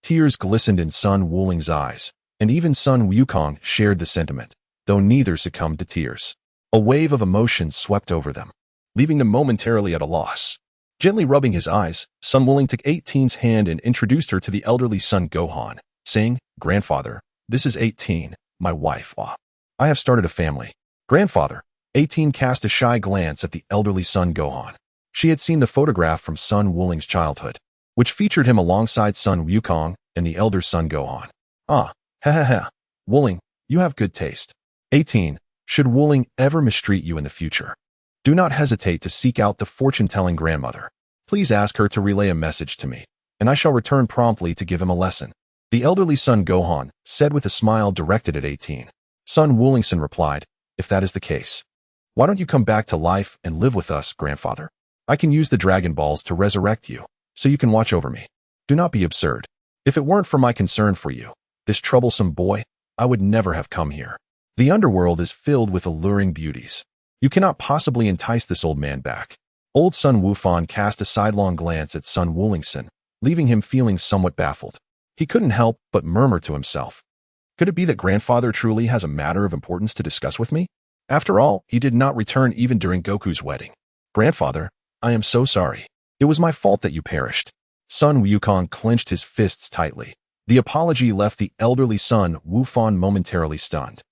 Tears glistened in Sun Wuling's eyes, and even Sun Wukong shared the sentiment, though neither succumbed to tears. A wave of emotion swept over them, leaving them momentarily at a loss. Gently rubbing his eyes, Sun Wuling took 18's hand and introduced her to the elderly son Gohan, saying, Grandfather, this is 18, my wife. I have started a family. Grandfather, 18 cast a shy glance at the elderly son Gohan. She had seen the photograph from Sun Wuling's childhood, which featured him alongside Sun Wukong and the elder son Gohan. Wuling, you have good taste. 18, should Wuling ever mistreat you in the future, do not hesitate to seek out the fortune-telling grandmother. Please ask her to relay a message to me, and I shall return promptly to give him a lesson. The elderly son Gohan said with a smile directed at 18. Sun Wulingson replied, If that is the case, why don't you come back to life and live with us, grandfather? I can use the Dragon Balls to resurrect you, so you can watch over me. Do not be absurd. If it weren't for my concern for you, this troublesome boy, I would never have come here. The underworld is filled with alluring beauties. You cannot possibly entice this old man back. Old Sun Wufan cast a sidelong glance at Sun Wulingson, leaving him feeling somewhat baffled. He couldn't help but murmur to himself. Could it be that grandfather truly has a matter of importance to discuss with me? After all, he did not return even during Goku's wedding. Grandfather, I am so sorry. It was my fault that you perished. Sun Wukong clenched his fists tightly. The apology left the elderly Sun Wufan momentarily stunned.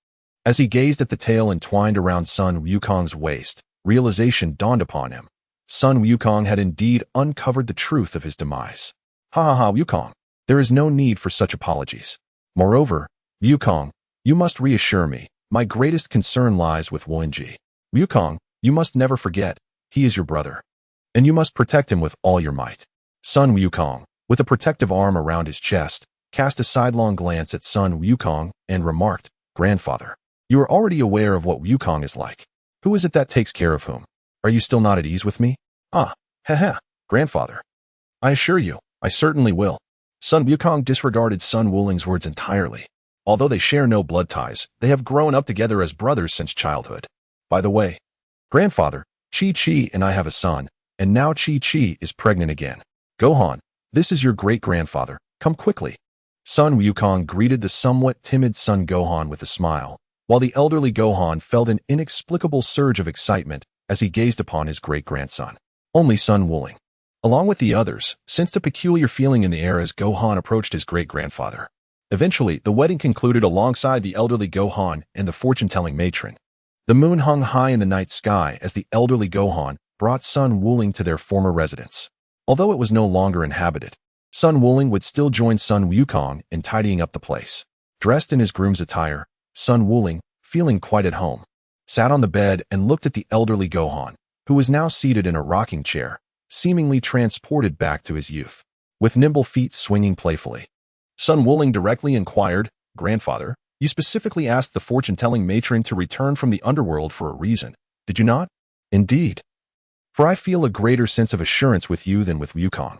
As he gazed at the tail entwined around Sun Wukong's waist, realization dawned upon him. Sun Wukong had indeed uncovered the truth of his demise. Wukong, there is no need for such apologies. Moreover, Wukong, you must reassure me, my greatest concern lies with Wulinji. Wukong, you must never forget, he is your brother, and you must protect him with all your might. Sun Wukong, with a protective arm around his chest, cast a sidelong glance at Sun Wukong and remarked, Grandfather, you are already aware of what Wukong is like. Who is it that takes care of whom? Are you still not at ease with me? Grandfather. I assure you, I certainly will. Sun Wukong disregarded Sun Wuling's words entirely. Although they share no blood ties, they have grown up together as brothers since childhood. By the way, Grandfather, Chi-Chi and I have a son, and now Chi-Chi is pregnant again. Gohan, this is your great-grandfather. Come quickly. Sun Wukong greeted the somewhat timid son Gohan with a smile, while the elderly Gohan felt an inexplicable surge of excitement as he gazed upon his great-grandson. Only Sun Wuling, along with the others, sensed a peculiar feeling in the air as Gohan approached his great-grandfather. Eventually, the wedding concluded alongside the elderly Gohan and the fortune-telling matron. The moon hung high in the night sky as the elderly Gohan brought Sun Wuling to their former residence. Although it was no longer inhabited, Sun Wuling would still join Sun Wukong in tidying up the place. Dressed in his groom's attire, Sun Wuling, feeling quite at home, sat on the bed and looked at the elderly Gohan, who was now seated in a rocking chair, seemingly transported back to his youth, with nimble feet swinging playfully. Sun Wuling directly inquired, "Grandfather, you specifically asked the fortune-telling matron to return from the underworld for a reason, did you not?" "Indeed. For I feel a greater sense of assurance with you than with Wukong."